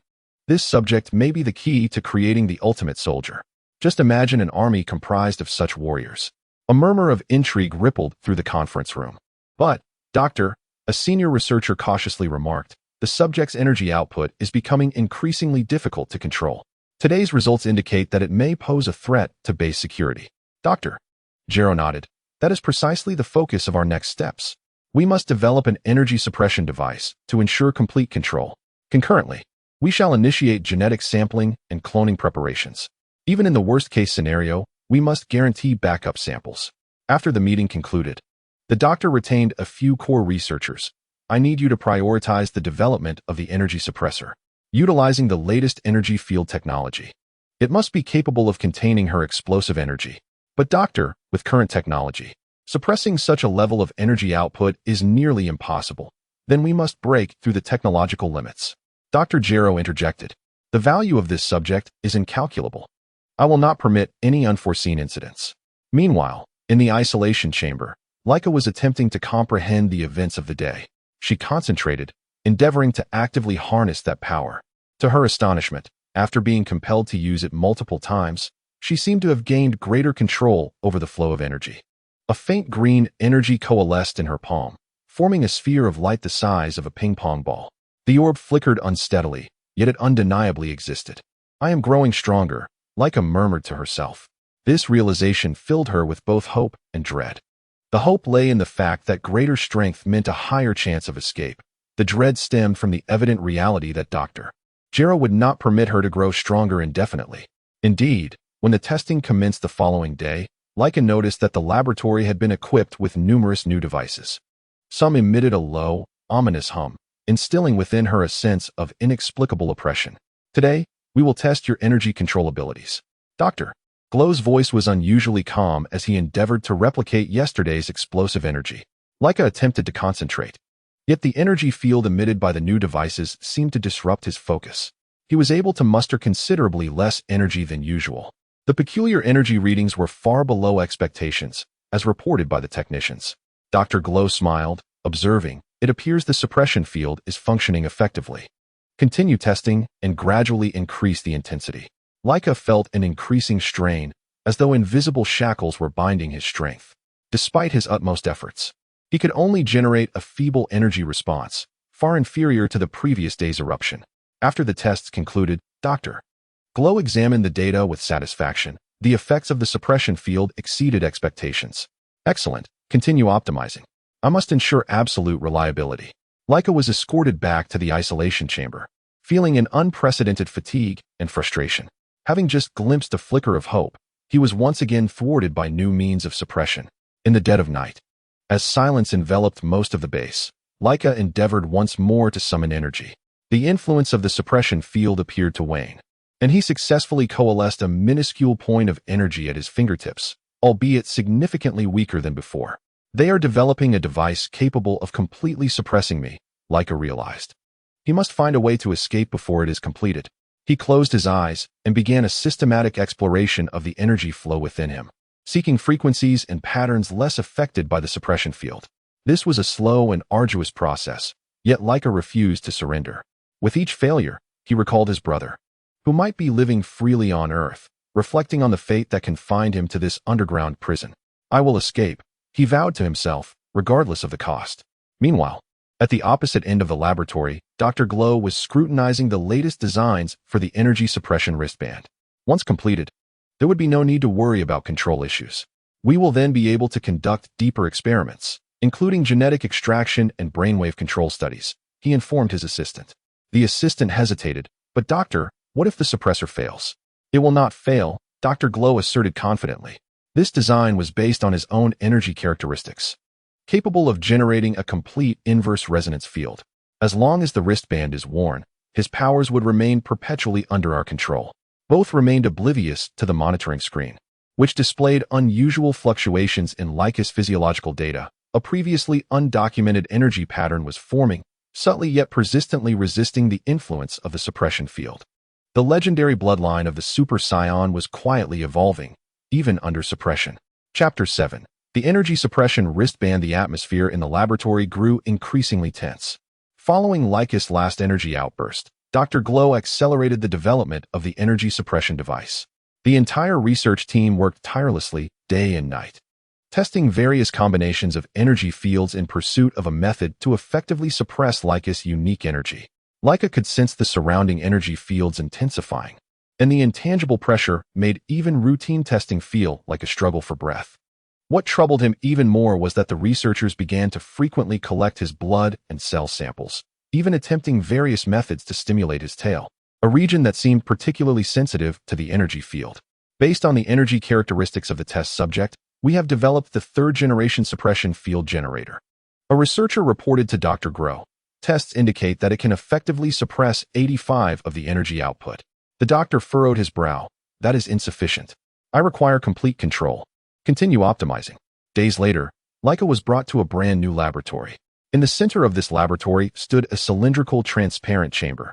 This subject may be the key to creating the ultimate soldier. Just imagine an army comprised of such warriors. A murmur of intrigue rippled through the conference room. But, Doctor, a senior researcher cautiously remarked, the subject's energy output is becoming increasingly difficult to control. Today's results indicate that it may pose a threat to base security. Doctor, Gero nodded. That is precisely the focus of our next steps. We must develop an energy suppression device to ensure complete control. Concurrently, we shall initiate genetic sampling and cloning preparations. Even in the worst-case scenario, we must guarantee backup samples. After the meeting concluded, the doctor retained a few core researchers. I need you to prioritize the development of the energy suppressor, utilizing the latest energy field technology. It must be capable of containing her explosive energy. But doctor, with current technology, suppressing such a level of energy output is nearly impossible. Then we must break through the technological limits. Dr. Gero interjected. The value of this subject is incalculable. I will not permit any unforeseen incidents. Meanwhile, in the isolation chamber, Laika was attempting to comprehend the events of the day. She concentrated, endeavoring to actively harness that power. To her astonishment, after being compelled to use it multiple times, she seemed to have gained greater control over the flow of energy. A faint green energy coalesced in her palm, forming a sphere of light the size of a ping-pong ball. The orb flickered unsteadily, yet it undeniably existed. I am growing stronger, Laika murmured to herself. This realization filled her with both hope and dread. The hope lay in the fact that greater strength meant a higher chance of escape. The dread stemmed from the evident reality that Dr. Gero would not permit her to grow stronger indefinitely. Indeed, when the testing commenced the following day, Laika noticed that the laboratory had been equipped with numerous new devices. Some emitted a low, ominous hum, instilling within her a sense of inexplicable oppression. Today, we will test your energy control abilities. Dr. Glow's voice was unusually calm as he endeavored to replicate yesterday's explosive energy. Laika attempted to concentrate. Yet the energy field emitted by the new devices seemed to disrupt his focus. He was able to muster considerably less energy than usual. The peculiar energy readings were far below expectations, as reported by the technicians. Dr. Glow smiled, observing, "It appears the suppression field is functioning effectively. Continue testing and gradually increase the intensity." Laika felt an increasing strain, as though invisible shackles were binding his strength. Despite his utmost efforts, he could only generate a feeble energy response, far inferior to the previous day's eruption. After the tests concluded, Dr. Glow examined the data with satisfaction. The effects of the suppression field exceeded expectations. Excellent. Continue optimizing. I must ensure absolute reliability. Laika was escorted back to the isolation chamber, feeling an unprecedented fatigue and frustration. Having just glimpsed a flicker of hope, he was once again thwarted by new means of suppression. In the dead of night, as silence enveloped most of the base, Laika endeavored once more to summon energy. The influence of the suppression field appeared to wane, and he successfully coalesced a minuscule point of energy at his fingertips, albeit significantly weaker than before. They are developing a device capable of completely suppressing me, Laika realized. He must find a way to escape before it is completed. He closed his eyes and began a systematic exploration of the energy flow within him, seeking frequencies and patterns less affected by the suppression field. This was a slow and arduous process, yet Laika refused to surrender. With each failure, he recalled his brother, who might be living freely on Earth, reflecting on the fate that confined him to this underground prison. I will escape, he vowed to himself, regardless of the cost. Meanwhile, at the opposite end of the laboratory, Dr. Glow was scrutinizing the latest designs for the energy suppression wristband. Once completed, there would be no need to worry about control issues. We will then be able to conduct deeper experiments, including genetic extraction and brainwave control studies, he informed his assistant. The assistant hesitated, but doctor, what if the suppressor fails? It will not fail, Dr. Glow asserted confidently. This design was based on his own energy characteristics, capable of generating a complete inverse resonance field. As long as the wristband is worn, his powers would remain perpetually under our control. Both remained oblivious to the monitoring screen, which displayed unusual fluctuations in Laika's physiological data. A previously undocumented energy pattern was forming, subtly yet persistently resisting the influence of the suppression field. The legendary bloodline of the Super Saiyan was quietly evolving, even under suppression. Chapter 7. The energy suppression wristband. The atmosphere in the laboratory grew increasingly tense. Following Laika's last energy outburst, Dr. Glow accelerated the development of the energy suppression device. The entire research team worked tirelessly, day and night, testing various combinations of energy fields in pursuit of a method to effectively suppress Laika's unique energy. Laika could sense the surrounding energy fields intensifying, and the intangible pressure made even routine testing feel like a struggle for breath. What troubled him even more was that the researchers began to frequently collect his blood and cell samples, even attempting various methods to stimulate his tail, a region that seemed particularly sensitive to the energy field. Based on the energy characteristics of the test subject, we have developed the third-generation suppression field generator. A researcher reported to Dr. Gero. Tests indicate that it can effectively suppress 85% of the energy output. The doctor furrowed his brow. That is insufficient. I require complete control. Continue optimizing. Days later, Laika was brought to a brand new laboratory. In the center of this laboratory stood a cylindrical transparent chamber,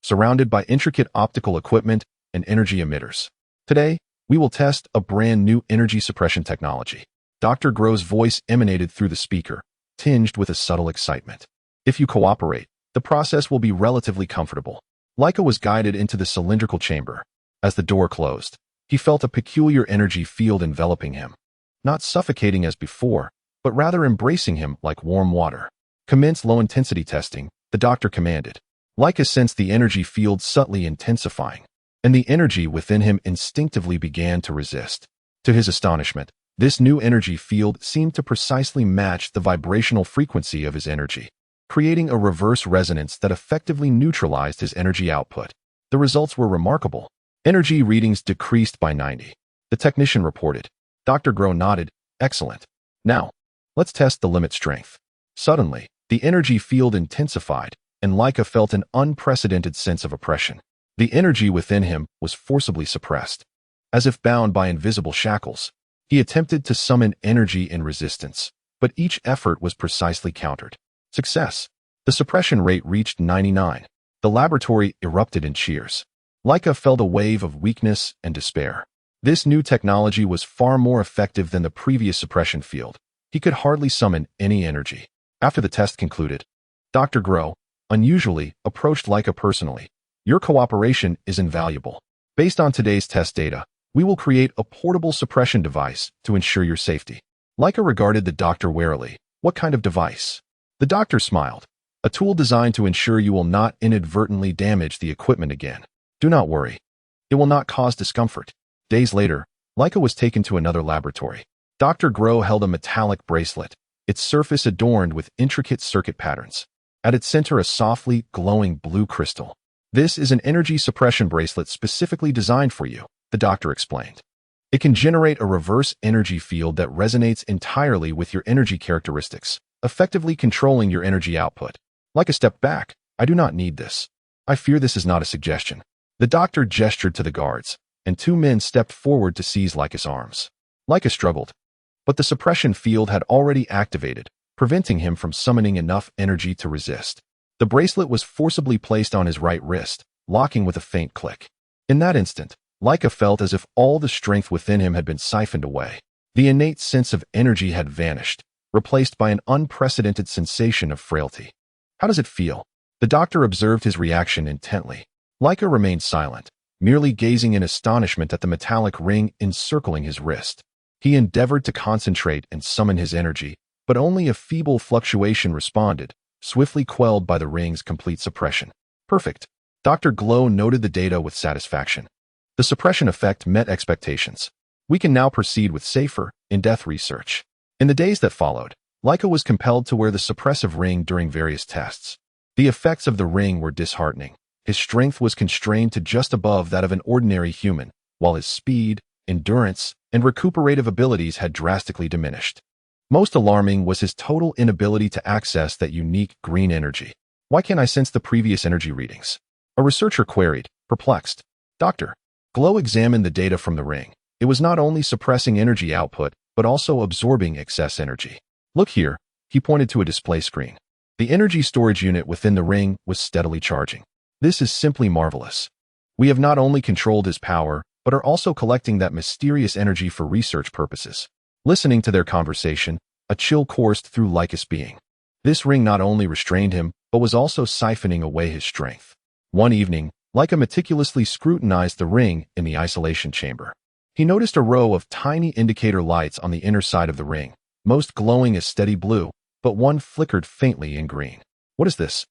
surrounded by intricate optical equipment and energy emitters. Today, we will test a brand new energy suppression technology. Dr. Gero's voice emanated through the speaker, tinged with a subtle excitement. If you cooperate, the process will be relatively comfortable. Laika was guided into the cylindrical chamber. As the door closed, he felt a peculiar energy field enveloping him, not suffocating as before, but rather embracing him like warm water. Commence low-intensity testing, the doctor commanded. Laika sensed the energy field subtly intensifying, and the energy within him instinctively began to resist. To his astonishment, this new energy field seemed to precisely match the vibrational frequency of his energy, creating a reverse resonance that effectively neutralized his energy output. The results were remarkable. Energy readings decreased by 90. The technician reported. Dr. Gero nodded. Excellent. Now, let's test the limit strength. Suddenly, the energy field intensified, and Laika felt an unprecedented sense of oppression. The energy within him was forcibly suppressed. As if bound by invisible shackles, he attempted to summon energy in resistance, but each effort was precisely countered. Success. The suppression rate reached 99. The laboratory erupted in cheers. Laika felt a wave of weakness and despair. This new technology was far more effective than the previous suppression field. He could hardly summon any energy. After the test concluded, Dr. Gero, unusually, approached Laika personally. Your cooperation is invaluable. Based on today's test data, we will create a portable suppression device to ensure your safety. Laika regarded the doctor warily. What kind of device? The doctor smiled. A tool designed to ensure you will not inadvertently damage the equipment again. Do not worry. It will not cause discomfort. Days later, Laika was taken to another laboratory. Dr. Gero held a metallic bracelet, its surface adorned with intricate circuit patterns. At its center, a softly glowing blue crystal. This is an energy suppression bracelet specifically designed for you, the doctor explained. It can generate a reverse energy field that resonates entirely with your energy characteristics, effectively controlling your energy output. Laika stepped back. I do not need this. I fear this is not a suggestion. The doctor gestured to the guards, and two men stepped forward to seize Laika's arms. Laika struggled, but the suppression field had already activated, preventing him from summoning enough energy to resist. The bracelet was forcibly placed on his right wrist, locking with a faint click. In that instant, Laika felt as if all the strength within him had been siphoned away. The innate sense of energy had vanished, replaced by an unprecedented sensation of frailty. How does it feel? The doctor observed his reaction intently. Laika remained silent, merely gazing in astonishment at the metallic ring encircling his wrist. He endeavored to concentrate and summon his energy, but only a feeble fluctuation responded, swiftly quelled by the ring's complete suppression. Perfect. Dr. Gero noted the data with satisfaction. The suppression effect met expectations. We can now proceed with safer, in-depth research. In the days that followed, Laika was compelled to wear the suppressive ring during various tests. The effects of the ring were disheartening. His strength was constrained to just above that of an ordinary human, while his speed, endurance, and recuperative abilities had drastically diminished. Most alarming was his total inability to access that unique green energy. Why can't I sense the previous energy readings? A researcher queried, perplexed. Doctor. Gero examined the data from the ring. It was not only suppressing energy output, but also absorbing excess energy. Look here, he pointed to a display screen. The energy storage unit within the ring was steadily charging. This is simply marvelous. We have not only controlled his power, but are also collecting that mysterious energy for research purposes. Listening to their conversation, a chill coursed through Laika's being. This ring not only restrained him, but was also siphoning away his strength. One evening, Laika meticulously scrutinized the ring in the isolation chamber. He noticed a row of tiny indicator lights on the inner side of the ring, most glowing a steady blue, but one flickered faintly in green. What is this?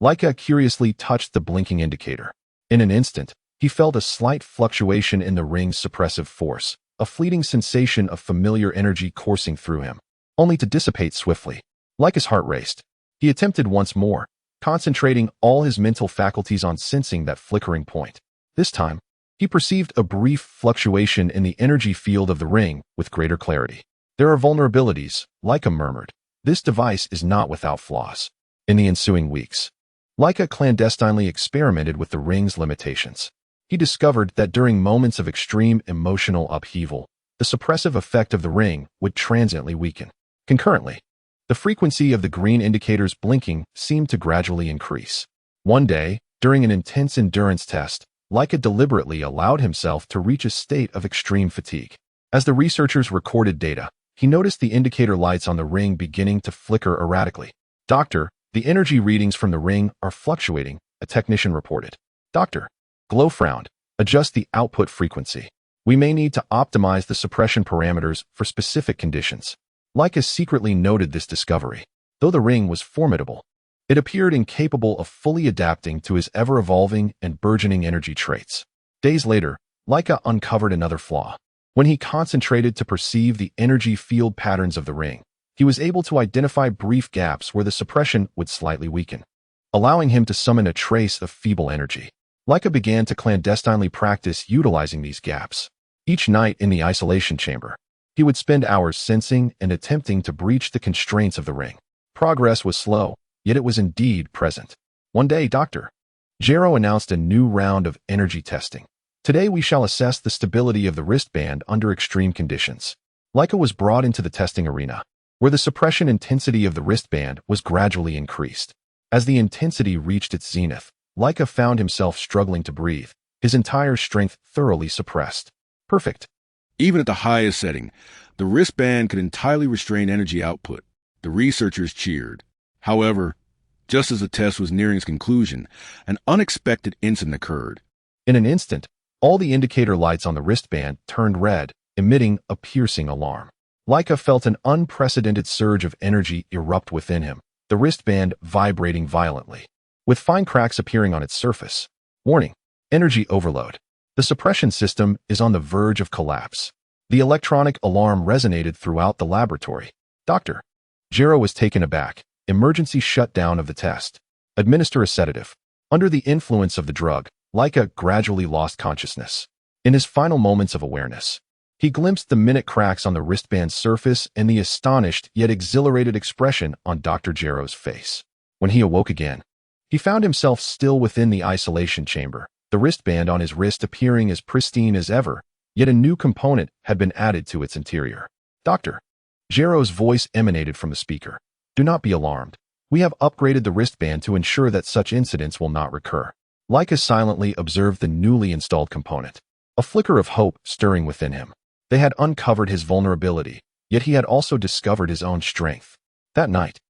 Laika curiously touched the blinking indicator. In an instant, he felt a slight fluctuation in the ring's suppressive force, a fleeting sensation of familiar energy coursing through him, only to dissipate swiftly. Laika's heart raced. He attempted once more, concentrating all his mental faculties on sensing that flickering point. This time, he perceived a brief fluctuation in the energy field of the ring with greater clarity. There are vulnerabilities, Laika murmured. This device is not without flaws. In the ensuing weeks, Laika clandestinely experimented with the ring's limitations. He discovered that during moments of extreme emotional upheaval, the suppressive effect of the ring would transiently weaken. Concurrently, the frequency of the green indicators blinking seemed to gradually increase. One day, during an intense endurance test, Laika deliberately allowed himself to reach a state of extreme fatigue. As the researchers recorded data, he noticed the indicator lights on the ring beginning to flicker erratically. Doctor, The energy readings from the ring are fluctuating, a technician reported. Doctor. Glow frowned. Adjust the output frequency. We may need to optimize the suppression parameters for specific conditions. Laika secretly noted this discovery. Though the ring was formidable, it appeared incapable of fully adapting to his ever-evolving and burgeoning energy traits. Days later, Laika uncovered another flaw. When he concentrated to perceive the energy field patterns of the ring, he was able to identify brief gaps where the suppression would slightly weaken, allowing him to summon a trace of feeble energy. Laika began to clandestinely practice utilizing these gaps. Each night in the isolation chamber, he would spend hours sensing and attempting to breach the constraints of the ring. Progress was slow, yet it was indeed present. One day, Dr. Gero announced a new round of energy testing. Today we shall assess the stability of the wristband under extreme conditions. Laika was brought into the testing arena, where the suppression intensity of the wristband was gradually increased. As the intensity reached its zenith, Laika found himself struggling to breathe, his entire strength thoroughly suppressed. Perfect. Even at the highest setting, the wristband could entirely restrain energy output. The researchers cheered. However, just as the test was nearing its conclusion, an unexpected incident occurred. In an instant, all the indicator lights on the wristband turned red, emitting a piercing alarm. Laika felt an unprecedented surge of energy erupt within him, the wristband vibrating violently, with fine cracks appearing on its surface. Warning: energy overload. The suppression system is on the verge of collapse. The electronic alarm resonated throughout the laboratory. Dr. Gero was taken aback. Emergency shutdown of the test. Administer a sedative. Under the influence of the drug, Laika gradually lost consciousness. In his final moments of awareness, he glimpsed the minute cracks on the wristband's surface and the astonished yet exhilarated expression on Dr. Gero's face. When he awoke again, he found himself still within the isolation chamber, the wristband on his wrist appearing as pristine as ever, yet a new component had been added to its interior. Dr. Gero's voice emanated from the speaker. Do not be alarmed. We have upgraded the wristband to ensure that such incidents will not recur. Laika silently observed the newly installed component, a flicker of hope stirring within him. They had uncovered his vulnerability, yet he had also discovered his own strength. That night,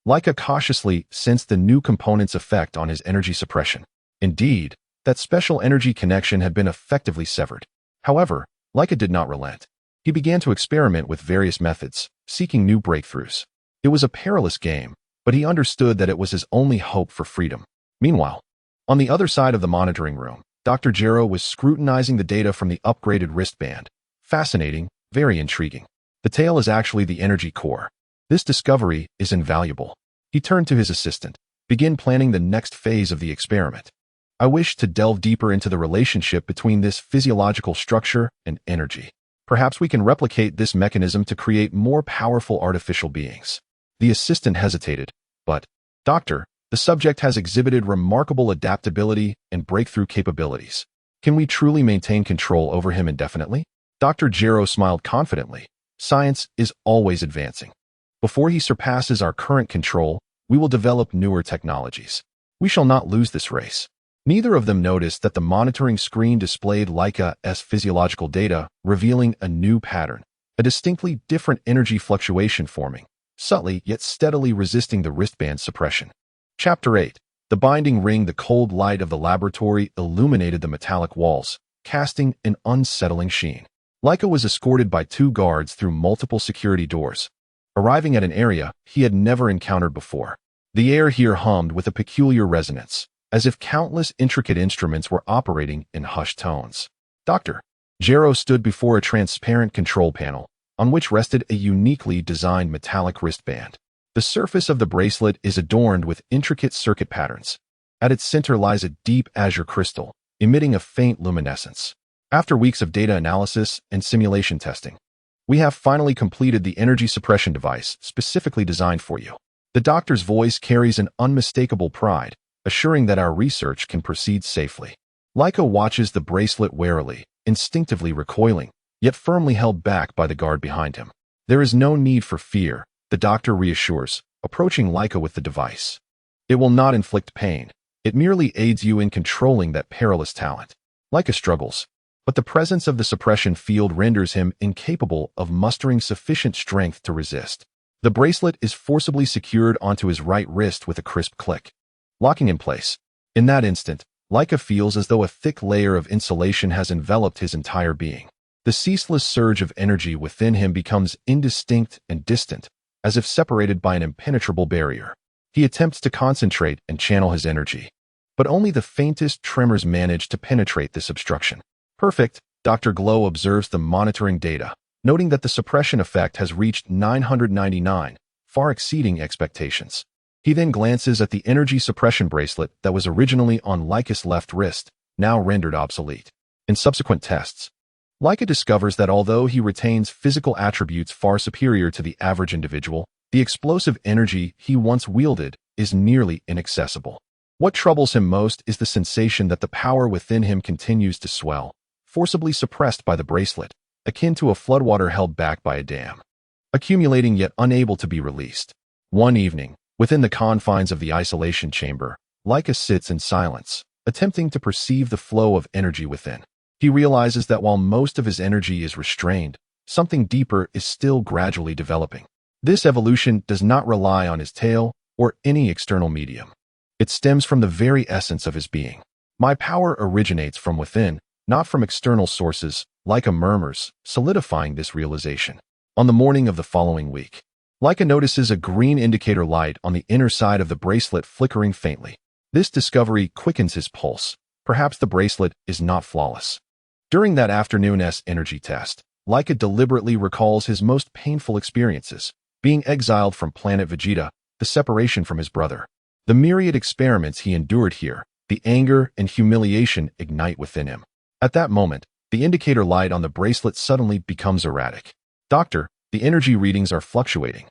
Laika cautiously sensed the new component's effect on his energy suppression. Indeed, that special energy connection had been effectively severed. However, Laika did not relent. He began to experiment with various methods, seeking new breakthroughs. It was a perilous game, but he understood that it was his only hope for freedom. Meanwhile, on the other side of the monitoring room, Dr. Gero was scrutinizing the data from the upgraded wristband. Fascinating, very intriguing. The tail is actually the energy core. This discovery is invaluable. He turned to his assistant. Begin planning the next phase of the experiment. I wish to delve deeper into the relationship between this physiological structure and energy. Perhaps we can replicate this mechanism to create more powerful artificial beings. The assistant hesitated, but, Doctor, the subject has exhibited remarkable adaptability and breakthrough capabilities. Can we truly maintain control over him indefinitely? Dr. Gero smiled confidently. Science is always advancing. Before he surpasses our current control, we will develop newer technologies. We shall not lose this race. Neither of them noticed that the monitoring screen displayed Laika's physiological data, revealing a new pattern, a distinctly different energy fluctuation forming, subtly yet steadily resisting the wristband suppression. Chapter 8. The binding ring. The cold light of the laboratory illuminated the metallic walls, casting an unsettling sheen. Laika was escorted by 2 guards through multiple security doors, arriving at an area he had never encountered before. The air here hummed with a peculiar resonance, as if countless intricate instruments were operating in hushed tones. Dr. Gero stood before a transparent control panel, on which rested a uniquely designed metallic wristband. The surface of the bracelet is adorned with intricate circuit patterns. At its center lies a deep azure crystal, emitting a faint luminescence. After weeks of data analysis and simulation testing, we have finally completed the energy suppression device specifically designed for you. The doctor's voice carries an unmistakable pride, assuring that our research can proceed safely. Laika watches the bracelet warily, instinctively recoiling, yet firmly held back by the guard behind him. There is no need for fear, the doctor reassures, approaching Laika with the device. It will not inflict pain. It merely aids you in controlling that perilous talent. Laika struggles, but the presence of the suppression field renders him incapable of mustering sufficient strength to resist. The bracelet is forcibly secured onto his right wrist with a crisp click, locking in place. In that instant, Laika feels as though a thick layer of insulation has enveloped his entire being. The ceaseless surge of energy within him becomes indistinct and distant, as if separated by an impenetrable barrier. He attempts to concentrate and channel his energy, but only the faintest tremors manage to penetrate this obstruction. Perfect, Dr. Glow observes the monitoring data, noting that the suppression effect has reached 999, far exceeding expectations. He then glances at the energy suppression bracelet that was originally on Laika's left wrist, now rendered obsolete. In subsequent tests, Laika discovers that although he retains physical attributes far superior to the average individual, the explosive energy he once wielded is nearly inaccessible. What troubles him most is the sensation that the power within him continues to swell, forcibly suppressed by the bracelet, akin to a floodwater held back by a dam, accumulating yet unable to be released. One evening, within the confines of the isolation chamber, Laika sits in silence, attempting to perceive the flow of energy within. He realizes that while most of his energy is restrained, something deeper is still gradually developing. This evolution does not rely on his tail or any external medium. It stems from the very essence of his being. My power originates from within, not from external sources, Laika murmurs, solidifying this realization. On the morning of the following week, Laika notices a green indicator light on the inner side of the bracelet flickering faintly. This discovery quickens his pulse. Perhaps the bracelet is not flawless. During that afternoon's energy test, Laika deliberately recalls his most painful experiences, being exiled from planet Vegeta, the separation from his brother. The myriad experiments he endured here, the anger and humiliation ignite within him. At that moment, the indicator light on the bracelet suddenly becomes erratic. Doctor, the energy readings are fluctuating.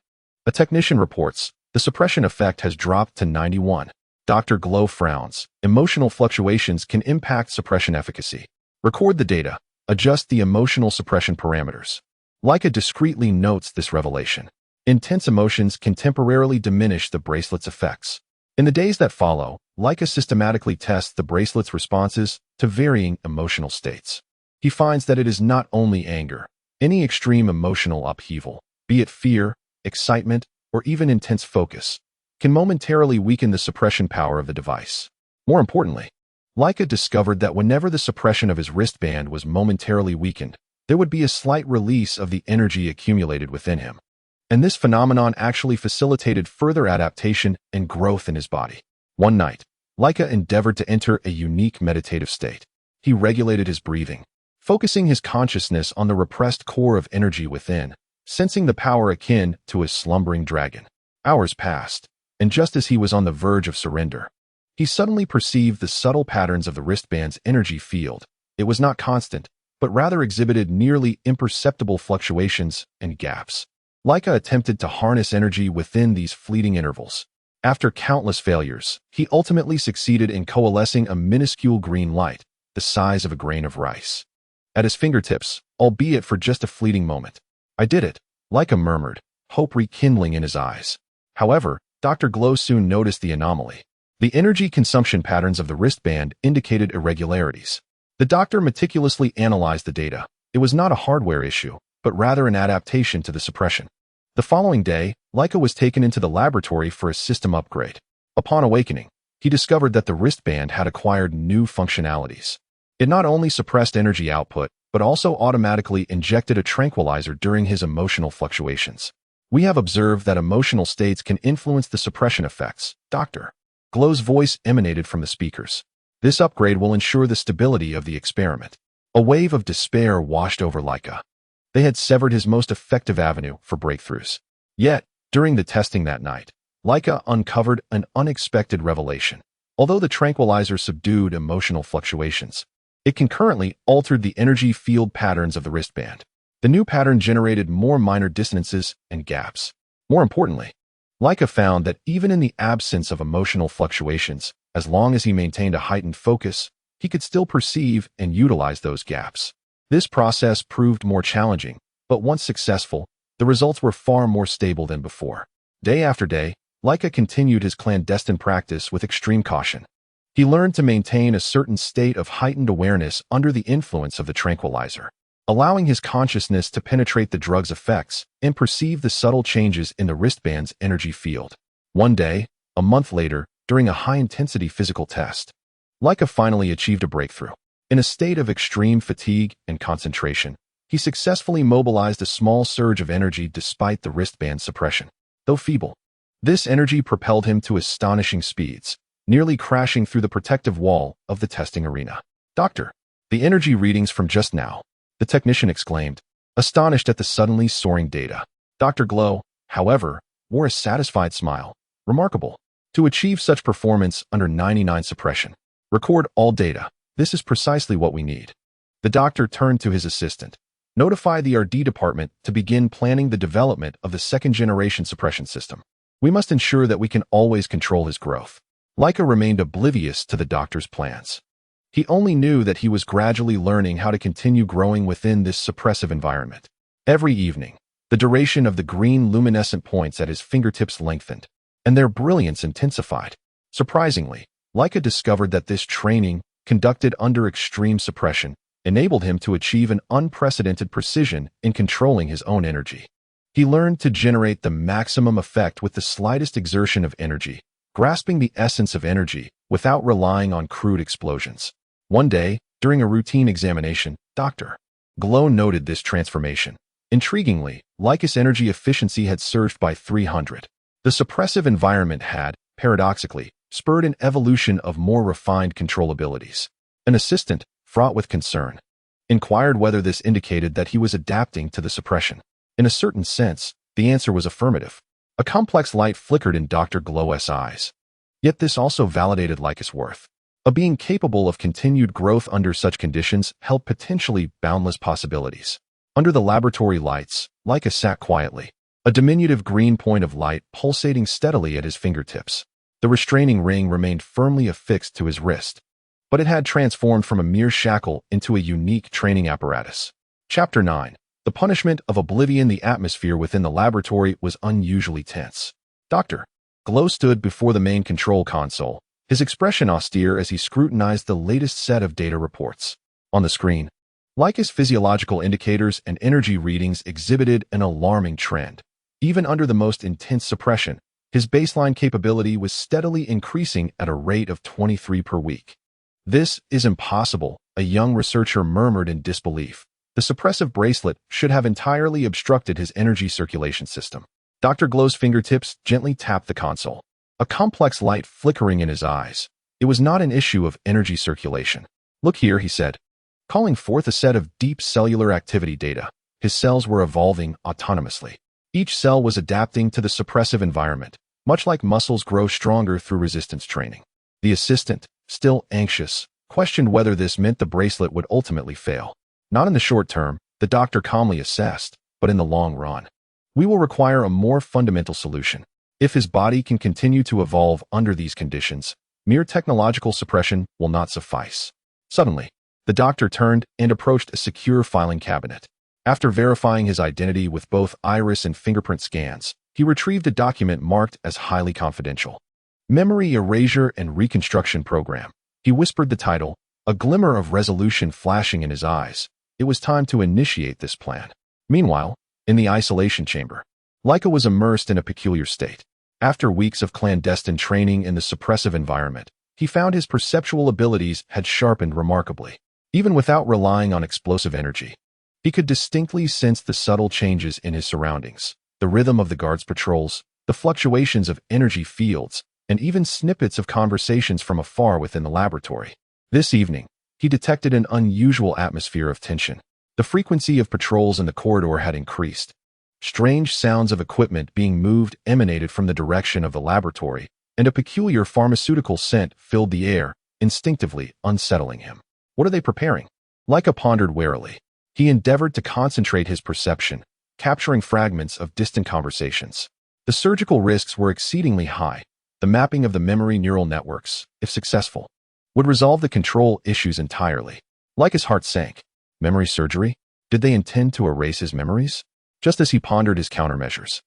A technician reports, the suppression effect has dropped to 91. Dr. Glow frowns. Emotional fluctuations can impact suppression efficacy. Record the data. Adjust the emotional suppression parameters. Laika discreetly notes this revelation. Intense emotions can temporarily diminish the bracelet's effects. In the days that follow, Laika systematically tests the bracelet's responses to varying emotional states. He finds that it is not only anger. Any extreme emotional upheaval, be it fear, excitement, or even intense focus, can momentarily weaken the suppression power of the device. More importantly, Laika discovered that whenever the suppression of his wristband was momentarily weakened, there would be a slight release of the energy accumulated within him. And this phenomenon actually facilitated further adaptation and growth in his body. One night, Laika endeavored to enter a unique meditative state. He regulated his breathing, focusing his consciousness on the repressed core of energy within, sensing the power akin to a slumbering dragon. Hours passed, and just as he was on the verge of surrender, he suddenly perceived the subtle patterns of the wristband's energy field. It was not constant, but rather exhibited nearly imperceptible fluctuations and gaps. Laika attempted to harness energy within these fleeting intervals. After countless failures, he ultimately succeeded in coalescing a minuscule green light, the size of a grain of rice, at his fingertips, albeit for just a fleeting moment. I did it, Laika murmured, hope rekindling in his eyes. However, Dr. Glow soon noticed the anomaly. The energy consumption patterns of the wristband indicated irregularities. The doctor meticulously analyzed the data. It was not a hardware issue, but rather an adaptation to the suppression. The following day, Laika was taken into the laboratory for a system upgrade. Upon awakening, he discovered that the wristband had acquired new functionalities. It not only suppressed energy output, but also automatically injected a tranquilizer during his emotional fluctuations. We have observed that emotional states can influence the suppression effects, Dr. Glow's voice emanated from the speakers. This upgrade will ensure the stability of the experiment. A wave of despair washed over Laika. They had severed his most effective avenue for breakthroughs. Yet, during the testing that night, Laika uncovered an unexpected revelation. Although the tranquilizer subdued emotional fluctuations, it concurrently altered the energy field patterns of the wristband. The new pattern generated more minor dissonances and gaps. More importantly, Laika found that even in the absence of emotional fluctuations, as long as he maintained a heightened focus, he could still perceive and utilize those gaps. This process proved more challenging, but once successful, the results were far more stable than before. Day after day, Laika continued his clandestine practice with extreme caution. He learned to maintain a certain state of heightened awareness under the influence of the tranquilizer. allowing his consciousness to penetrate the drug's effects and perceive the subtle changes in the wristband's energy field. One day, a month later, during a high-intensity physical test, Laika finally achieved a breakthrough. In a state of extreme fatigue and concentration, he successfully mobilized a small surge of energy despite the wristband's suppression. Though feeble, this energy propelled him to astonishing speeds, nearly crashing through the protective wall of the testing arena. "Doctor, the energy readings from just now," the technician exclaimed, astonished at the suddenly soaring data. Dr. Glow, however, wore a satisfied smile. "Remarkable. To achieve such performance under 99 suppression. Record all data. This is precisely what we need." The doctor turned to his assistant. "Notify the RD department to begin planning the development of the second-generation suppression system. We must ensure that we can always control his growth." Laika remained oblivious to the doctor's plans. He only knew that he was gradually learning how to continue growing within this suppressive environment. Every evening, the duration of the green luminescent points at his fingertips lengthened, and their brilliance intensified. Surprisingly, Laika discovered that this training, conducted under extreme suppression, enabled him to achieve an unprecedented precision in controlling his own energy. He learned to generate the maximum effect with the slightest exertion of energy, grasping the essence of energy without relying on crude explosions. One day, during a routine examination, Dr. Glow noted this transformation. Intriguingly, Laika's energy efficiency had surged by 300. The suppressive environment had, paradoxically, spurred an evolution of more refined control abilities. An assistant, fraught with concern, inquired whether this indicated that he was adapting to the suppression. In a certain sense, the answer was affirmative. A complex light flickered in Dr. Glow's eyes. Yet this also validated Laika's worth. A being capable of continued growth under such conditions held potentially boundless possibilities. Under the laboratory lights, Laika sat quietly, a diminutive green point of light pulsating steadily at his fingertips. The restraining ring remained firmly affixed to his wrist, but it had transformed from a mere shackle into a unique training apparatus. Chapter 9. The punishment of oblivion. The atmosphere within the laboratory was unusually tense. Dr. Glow stood before the main control console, his expression austere as he scrutinized the latest set of data reports. On the screen, Laika's physiological indicators and energy readings exhibited an alarming trend. Even under the most intense suppression, his baseline capability was steadily increasing at a rate of 23 per week. "This is impossible," a young researcher murmured in disbelief. The suppressive bracelet should have entirely obstructed his energy circulation system. Dr. Glow's fingertips gently tapped the console, a complex light flickering in his eyes. It was not an issue of energy circulation. "Look here," he said, calling forth a set of deep cellular activity data. His cells were evolving autonomously. Each cell was adapting to the suppressive environment, much like muscles grow stronger through resistance training. The assistant, still anxious, questioned whether this meant the bracelet would ultimately fail. "Not in the short term," the doctor calmly assessed, "but in the long run. We will require a more fundamental solution. If his body can continue to evolve under these conditions, mere technological suppression will not suffice." Suddenly, the doctor turned and approached a secure filing cabinet. After verifying his identity with both iris and fingerprint scans, he retrieved a document marked as highly confidential. "Memory Erasure and Reconstruction Program." He whispered the title, a glimmer of resolution flashing in his eyes. It was time to initiate this plan. Meanwhile, in the isolation chamber, Laika was immersed in a peculiar state. After weeks of clandestine training in the suppressive environment, he found his perceptual abilities had sharpened remarkably. Even without relying on explosive energy, he could distinctly sense the subtle changes in his surroundings, the rhythm of the guards' patrols, the fluctuations of energy fields, and even snippets of conversations from afar within the laboratory. This evening, he detected an unusual atmosphere of tension. The frequency of patrols in the corridor had increased. Strange sounds of equipment being moved emanated from the direction of the laboratory, and a peculiar pharmaceutical scent filled the air, instinctively unsettling him. What are they preparing? Laika pondered warily. He endeavored to concentrate his perception, capturing fragments of distant conversations. The surgical risks were exceedingly high. The mapping of the memory neural networks, if successful, would resolve the control issues entirely. Laika's heart sank. Memory surgery? Did they intend to erase his memories? Just as he pondered his countermeasures,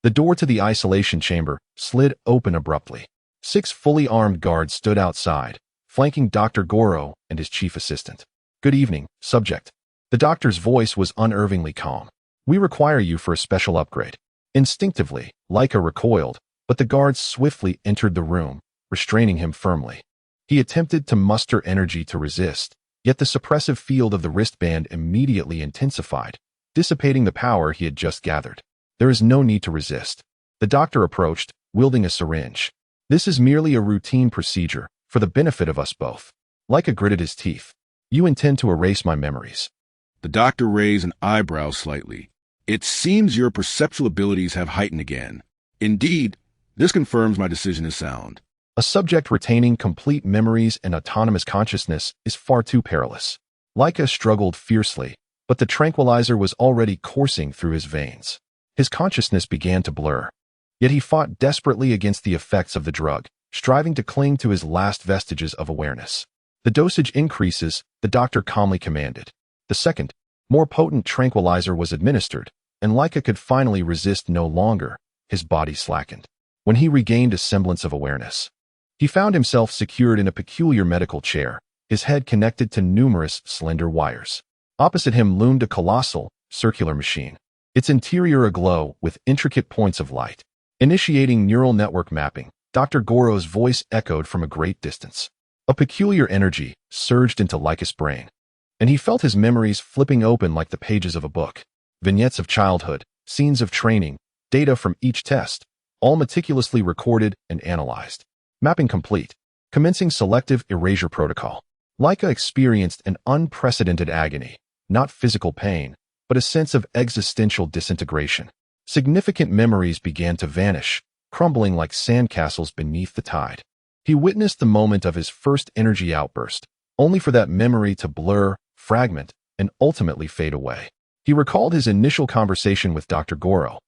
the door to the isolation chamber slid open abruptly. 6 fully armed guards stood outside, flanking Dr. Gero and his chief assistant. "Good evening, subject." The doctor's voice was unnervingly calm. "We require you for a special upgrade." Instinctively, Laika recoiled, but the guards swiftly entered the room, restraining him firmly. He attempted to muster energy to resist, yet the suppressive field of the wristband immediately intensified, dissipating the power he had just gathered. "There is no need to resist." The doctor approached, wielding a syringe. "This is merely a routine procedure, for the benefit of us both." Laika gritted his teeth. "You intend to erase my memories." The doctor raised an eyebrow slightly. "It seems your perceptual abilities have heightened again. Indeed, this confirms my decision is sound." A subject retaining complete memories and autonomous consciousness is far too perilous. Laika struggled fiercely, but the tranquilizer was already coursing through his veins. His consciousness began to blur. Yet he fought desperately against the effects of the drug, striving to cling to his last vestiges of awareness. "The dosage increases," the doctor calmly commanded. The second, more potent tranquilizer was administered, and Laika could finally resist no longer. His body slackened. When he regained a semblance of awareness, he found himself secured in a peculiar medical chair, his head connected to numerous slender wires. Opposite him loomed a colossal, circular machine, its interior aglow with intricate points of light. Initiating neural network mapping, Dr. Gero's voice echoed from a great distance. A peculiar energy surged into Laika's brain, and he felt his memories flipping open like the pages of a book. Vignettes of childhood, scenes of training, data from each test, all meticulously recorded and analyzed. Mapping complete. Commencing selective erasure protocol. Laika experienced an unprecedented agony, not physical pain, but a sense of existential disintegration. Significant memories began to vanish, crumbling like sandcastles beneath the tide. He witnessed the moment of his first energy outburst, only for that memory to blur, fragment, and ultimately fade away. He recalled his initial conversation with Dr. Gero,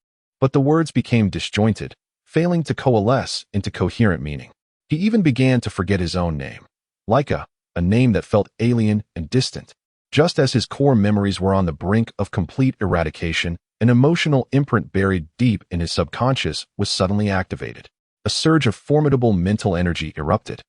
but the words became disjointed, failing to coalesce into coherent meaning. He even began to forget his own name. Laika, a name that felt alien and distant. Just as his core memories were on the brink of complete eradication, an emotional imprint buried deep in his subconscious was suddenly activated. A surge of formidable mental energy erupted,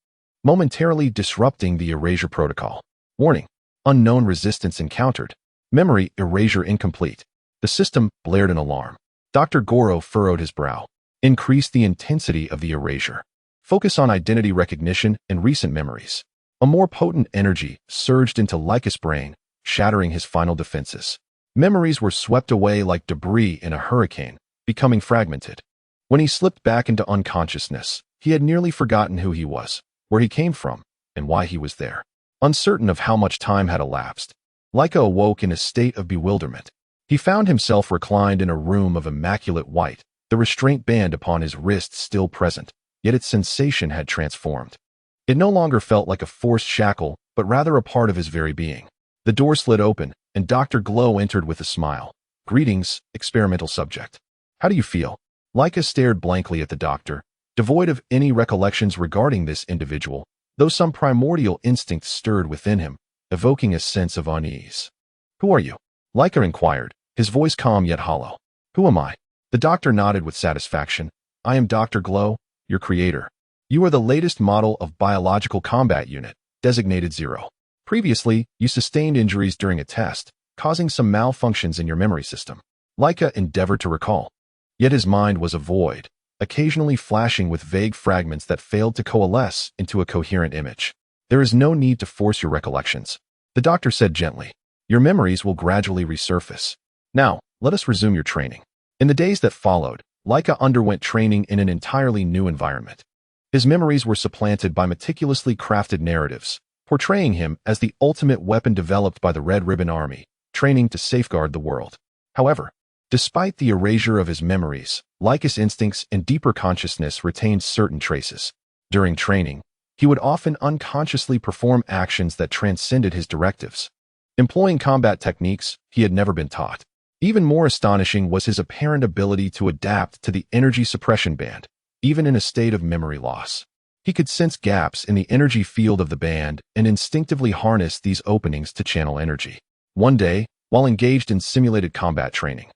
momentarily disrupting the erasure protocol. Warning: unknown resistance encountered. Memory erasure incomplete. The system blared an alarm. Dr. Gero furrowed his brow. Increase the intensity of the erasure. Focus on identity recognition and recent memories. A more potent energy surged into Laika's brain, shattering his final defenses. Memories were swept away like debris in a hurricane, becoming fragmented. When he slipped back into unconsciousness, he had nearly forgotten who he was, where he came from, and why he was there. Uncertain of how much time had elapsed, Laika awoke in a state of bewilderment. He found himself reclined in a room of immaculate white, the restraint band upon his wrist still present, yet its sensation had transformed. It no longer felt like a forced shackle, but rather a part of his very being. The door slid open, and Dr. Glow entered with a smile. "Greetings, experimental subject. How do you feel?" Laika stared blankly at the doctor, devoid of any recollections regarding this individual, though some primordial instinct stirred within him, evoking a sense of unease. "Who are you?" Laika inquired, his voice calm yet hollow. "Who am I?" The doctor nodded with satisfaction. "I am Dr. Glow, your creator. You are the latest model of biological combat unit, designated 0. Previously, you sustained injuries during a test, causing some malfunctions in your memory system." Laika endeavored to recall. Yet his mind was a void, occasionally flashing with vague fragments that failed to coalesce into a coherent image. "There is no need to force your recollections," the doctor said gently. "Your memories will gradually resurface. Now, let us resume your training." In the days that followed, Laika underwent training in an entirely new environment. His memories were supplanted by meticulously crafted narratives, portraying him as the ultimate weapon developed by the Red Ribbon Army, training to safeguard the world. However, despite the erasure of his memories, Laika's instincts and deeper consciousness retained certain traces. During training, he would often unconsciously perform actions that transcended his directives, employing combat techniques he had never been taught. Even more astonishing was his apparent ability to adapt to the energy suppression band, even in a state of memory loss. He could sense gaps in the energy field of the band and instinctively harness these openings to channel energy. One day, while engaged in simulated combat training,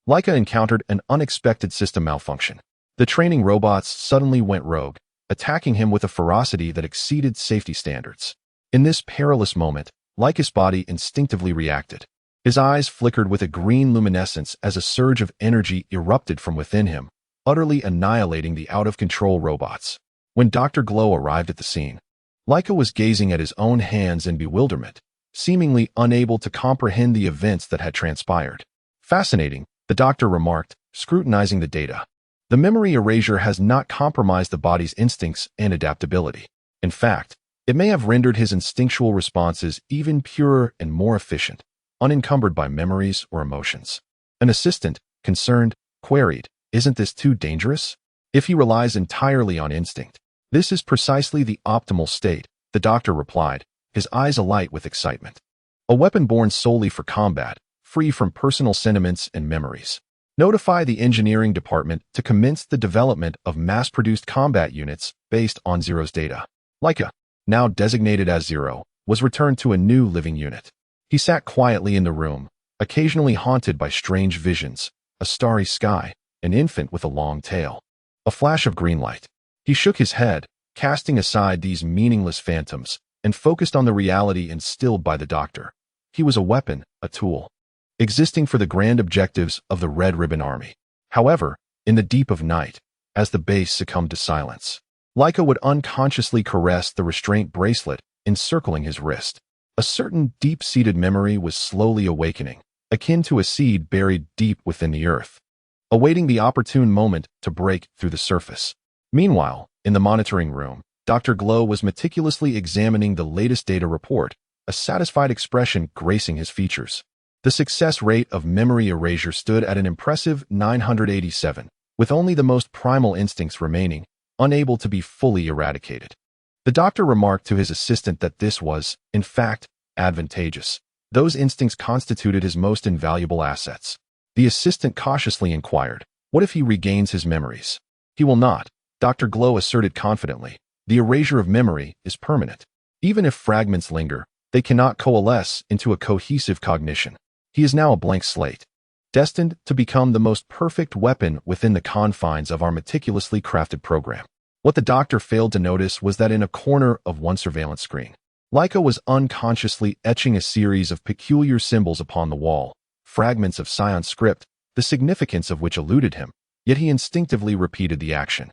Laika encountered an unexpected system malfunction. The training robots suddenly went rogue, attacking him with a ferocity that exceeded safety standards. In this perilous moment, Laika's body instinctively reacted. His eyes flickered with a green luminescence as a surge of energy erupted from within him, utterly annihilating the out-of-control robots. When Dr. Glow arrived at the scene, Laika was gazing at his own hands in bewilderment, seemingly unable to comprehend the events that had transpired. Fascinating, the doctor remarked, scrutinizing the data. The memory erasure has not compromised the body's instincts and adaptability. In fact, it may have rendered his instinctual responses even purer and more efficient, unencumbered by memories or emotions. An assistant, concerned, queried, "Isn't this too dangerous?" "If he relies entirely on instinct, this is precisely the optimal state," the doctor replied, his eyes alight with excitement. "A weapon born solely for combat, free from personal sentiments and memories. Notify the engineering department to commence the development of mass-produced combat units based on Zero's data." Laika, now designated as Zero, was returned to a new living unit. He sat quietly in the room, occasionally haunted by strange visions, a starry sky, an infant with a long tail, a flash of green light. He shook his head, casting aside these meaningless phantoms, and focused on the reality instilled by the doctor. He was a weapon, a tool, existing for the grand objectives of the Red Ribbon Army. However, in the deep of night, as the base succumbed to silence, Laika would unconsciously caress the restraint bracelet encircling his wrist. A certain deep-seated memory was slowly awakening, akin to a seed buried deep within the earth, awaiting the opportune moment to break through the surface. Meanwhile, in the monitoring room, Dr. Glow was meticulously examining the latest data report, a satisfied expression gracing his features. The success rate of memory erasure stood at an impressive 987, with only the most primal instincts remaining, unable to be fully eradicated. The doctor remarked to his assistant that this was, in fact, advantageous. Those instincts constituted his most invaluable assets. The assistant cautiously inquired, "What if he regains his memories?" "He will not," Dr. Glow asserted confidently. "The erasure of memory is permanent. Even if fragments linger, they cannot coalesce into a cohesive cognition. He is now a blank slate, destined to become the most perfect weapon within the confines of our meticulously crafted program." What the doctor failed to notice was that in a corner of one surveillance screen, Laika was unconsciously etching a series of peculiar symbols upon the wall, fragments of Scion script, the significance of which eluded him, yet he instinctively repeated the action.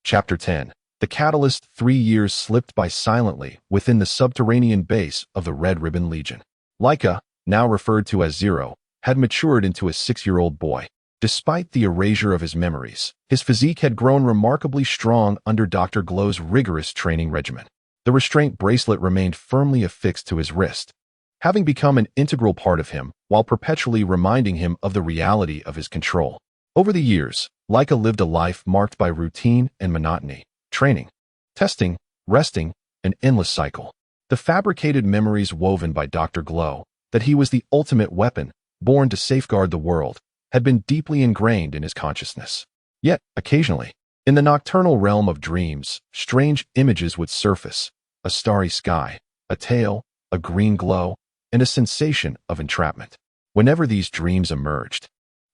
Chapter 10. The Catalyst. 3 years slipped by silently within the subterranean base of the Red Ribbon Legion. Laika, now referred to as Zero, had matured into a 6-year-old boy. Despite the erasure of his memories, his physique had grown remarkably strong under Dr. Glow's rigorous training regimen. The restraint bracelet remained firmly affixed to his wrist, having become an integral part of him while perpetually reminding him of the reality of his control. Over the years, Laika lived a life marked by routine and monotony, training, testing, resting, an endless cycle. The fabricated memories woven by Dr. Glow, that he was the ultimate weapon, born to safeguard the world, had been deeply ingrained in his consciousness. Yet, occasionally, in the nocturnal realm of dreams, strange images would surface: a starry sky, a tail, a green glow, and a sensation of entrapment. Whenever these dreams emerged,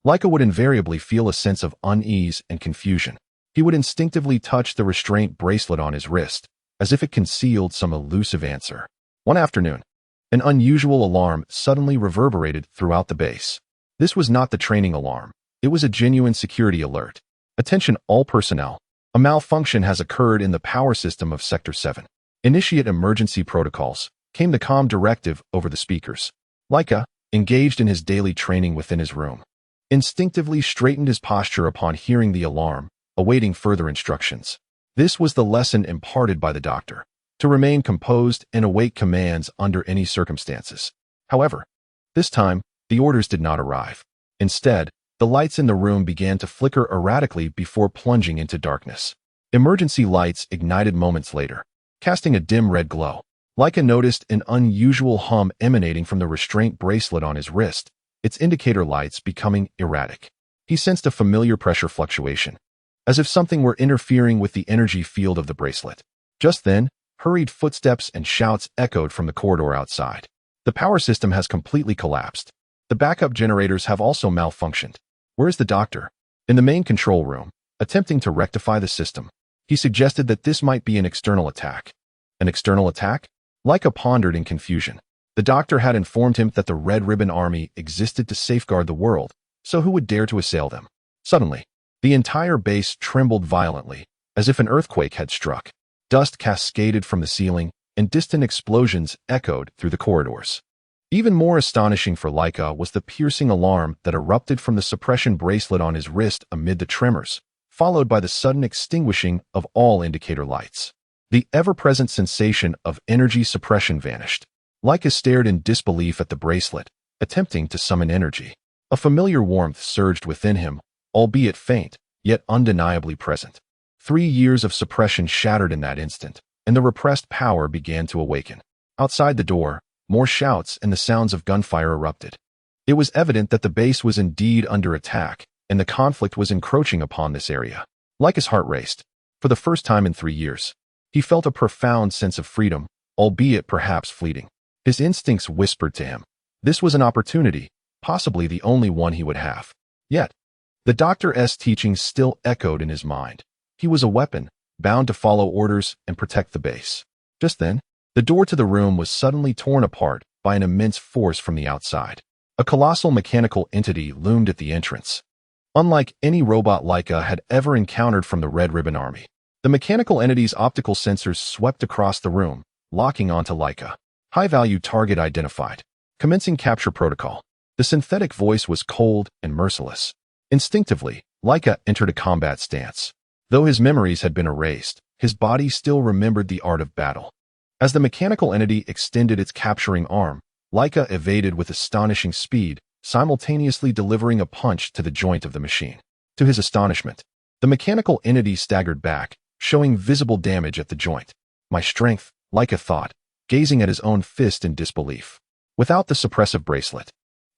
Laika would invariably feel a sense of unease and confusion. He would instinctively touch the restraint bracelet on his wrist, as if it concealed some elusive answer. One afternoon, an unusual alarm suddenly reverberated throughout the base. This was not the training alarm. It was a genuine security alert. "Attention all personnel. A malfunction has occurred in the power system of Sector 7. Initiate emergency protocols," came the calm directive over the speakers. Laika, engaged in his daily training within his room, instinctively straightened his posture upon hearing the alarm, awaiting further instructions. This was the lesson imparted by the doctor: to remain composed and await commands under any circumstances. However, this time, the orders did not arrive. Instead, the lights in the room began to flicker erratically before plunging into darkness. Emergency lights ignited moments later, casting a dim red glow. Laika noticed an unusual hum emanating from the restraint bracelet on his wrist, its indicator lights becoming erratic. He sensed a familiar pressure fluctuation, as if something were interfering with the energy field of the bracelet. Just then, hurried footsteps and shouts echoed from the corridor outside. "The power system has completely collapsed. The backup generators have also malfunctioned. Where is the doctor?" In the main control room, attempting to rectify the system, he suggested that this might be an external attack. An external attack? Laika pondered in confusion. The doctor had informed him that the Red Ribbon Army existed to safeguard the world, so who would dare to assail them? Suddenly, the entire base trembled violently, as if an earthquake had struck. Dust cascaded from the ceiling, and distant explosions echoed through the corridors. Even more astonishing for Laika was the piercing alarm that erupted from the suppression bracelet on his wrist amid the tremors, followed by the sudden extinguishing of all indicator lights. The ever-present sensation of energy suppression vanished. Laika stared in disbelief at the bracelet, attempting to summon energy. A familiar warmth surged within him, albeit faint, yet undeniably present. 3 years of suppression shattered in that instant, and the repressed power began to awaken. Outside the door, more shouts and the sounds of gunfire erupted. It was evident that the base was indeed under attack, and the conflict was encroaching upon this area. Laika's heart raced. For the first time in 3 years, he felt a profound sense of freedom, albeit perhaps fleeting. His instincts whispered to him. This was an opportunity, possibly the only one he would have. Yet, the doctor's teachings still echoed in his mind. He was a weapon, bound to follow orders and protect the base. Just then, the door to the room was suddenly torn apart by an immense force from the outside. A colossal mechanical entity loomed at the entrance. Unlike any robot Laika had ever encountered from the Red Ribbon Army, the mechanical entity's optical sensors swept across the room, locking onto Laika. High-value target identified. Commencing capture protocol. The synthetic voice was cold and merciless. Instinctively, Laika entered a combat stance. Though his memories had been erased, his body still remembered the art of battle. As the mechanical entity extended its capturing arm, Laika evaded with astonishing speed, simultaneously delivering a punch to the joint of the machine. To his astonishment, the mechanical entity staggered back, showing visible damage at the joint. My strength, Laika thought, gazing at his own fist in disbelief. Without the suppressive bracelet,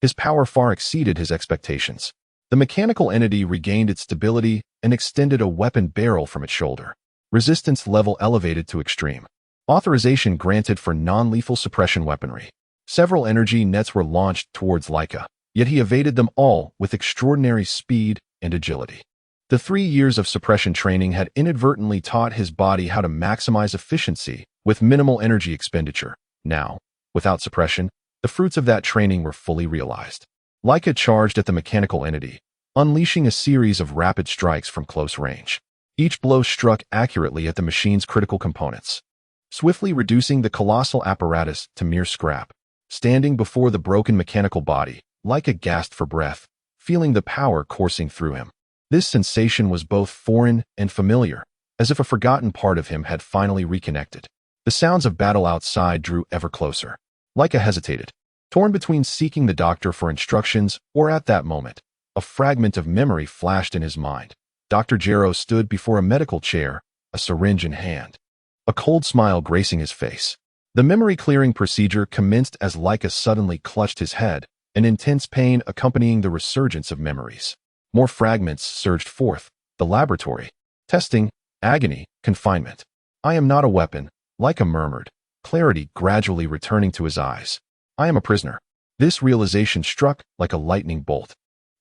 his power far exceeded his expectations. The mechanical entity regained its stability and extended a weapon barrel from its shoulder. Resistance level elevated to extreme. Authorization granted for non-lethal suppression weaponry. Several energy nets were launched towards Laika, yet he evaded them all with extraordinary speed and agility. The 3 years of suppression training had inadvertently taught his body how to maximize efficiency with minimal energy expenditure. Now, without suppression, the fruits of that training were fully realized. Laika charged at the mechanical entity, unleashing a series of rapid strikes from close range. Each blow struck accurately at the machine's critical components, swiftly reducing the colossal apparatus to mere scrap. Standing before the broken mechanical body, Laika gasped for breath, feeling the power coursing through him. This sensation was both foreign and familiar, as if a forgotten part of him had finally reconnected. The sounds of battle outside drew ever closer. Laika hesitated, torn between seeking the doctor for instructions or at that moment, a fragment of memory flashed in his mind. Dr. Gero stood before a medical chair, a syringe in hand, a cold smile gracing his face. The memory-clearing procedure commenced as Laika suddenly clutched his head, an intense pain accompanying the resurgence of memories. More fragments surged forth. The laboratory. Testing. Agony. Confinement. I am not a weapon, Laika murmured, clarity gradually returning to his eyes. I am a prisoner. This realization struck like a lightning bolt,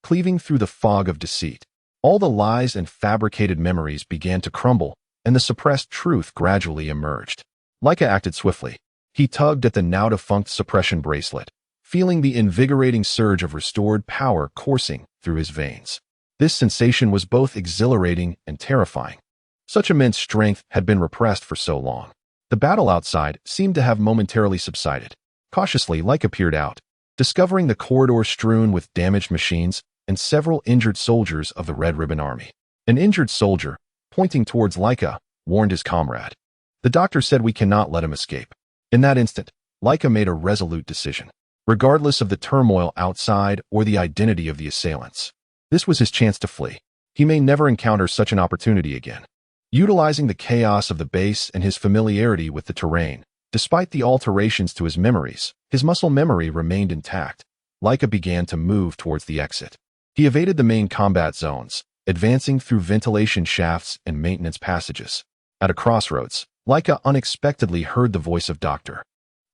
cleaving through the fog of deceit. All the lies and fabricated memories began to crumble, and the suppressed truth gradually emerged. Laika acted swiftly. He tugged at the now-defunct suppression bracelet, feeling the invigorating surge of restored power coursing through his veins. This sensation was both exhilarating and terrifying. Such immense strength had been repressed for so long. The battle outside seemed to have momentarily subsided. Cautiously, Laika peered out, discovering the corridor strewn with damaged machines and several injured soldiers of the Red Ribbon Army. An injured soldier, pointing towards Laika, warned his comrade. The doctor said we cannot let him escape. In that instant, Laika made a resolute decision. Regardless of the turmoil outside or the identity of the assailants, this was his chance to flee. He may never encounter such an opportunity again. Utilizing the chaos of the base and his familiarity with the terrain, despite the alterations to his memories, his muscle memory remained intact. Laika began to move towards the exit. He evaded the main combat zones, advancing through ventilation shafts and maintenance passages. At a crossroads, Laika unexpectedly heard the voice of Dr.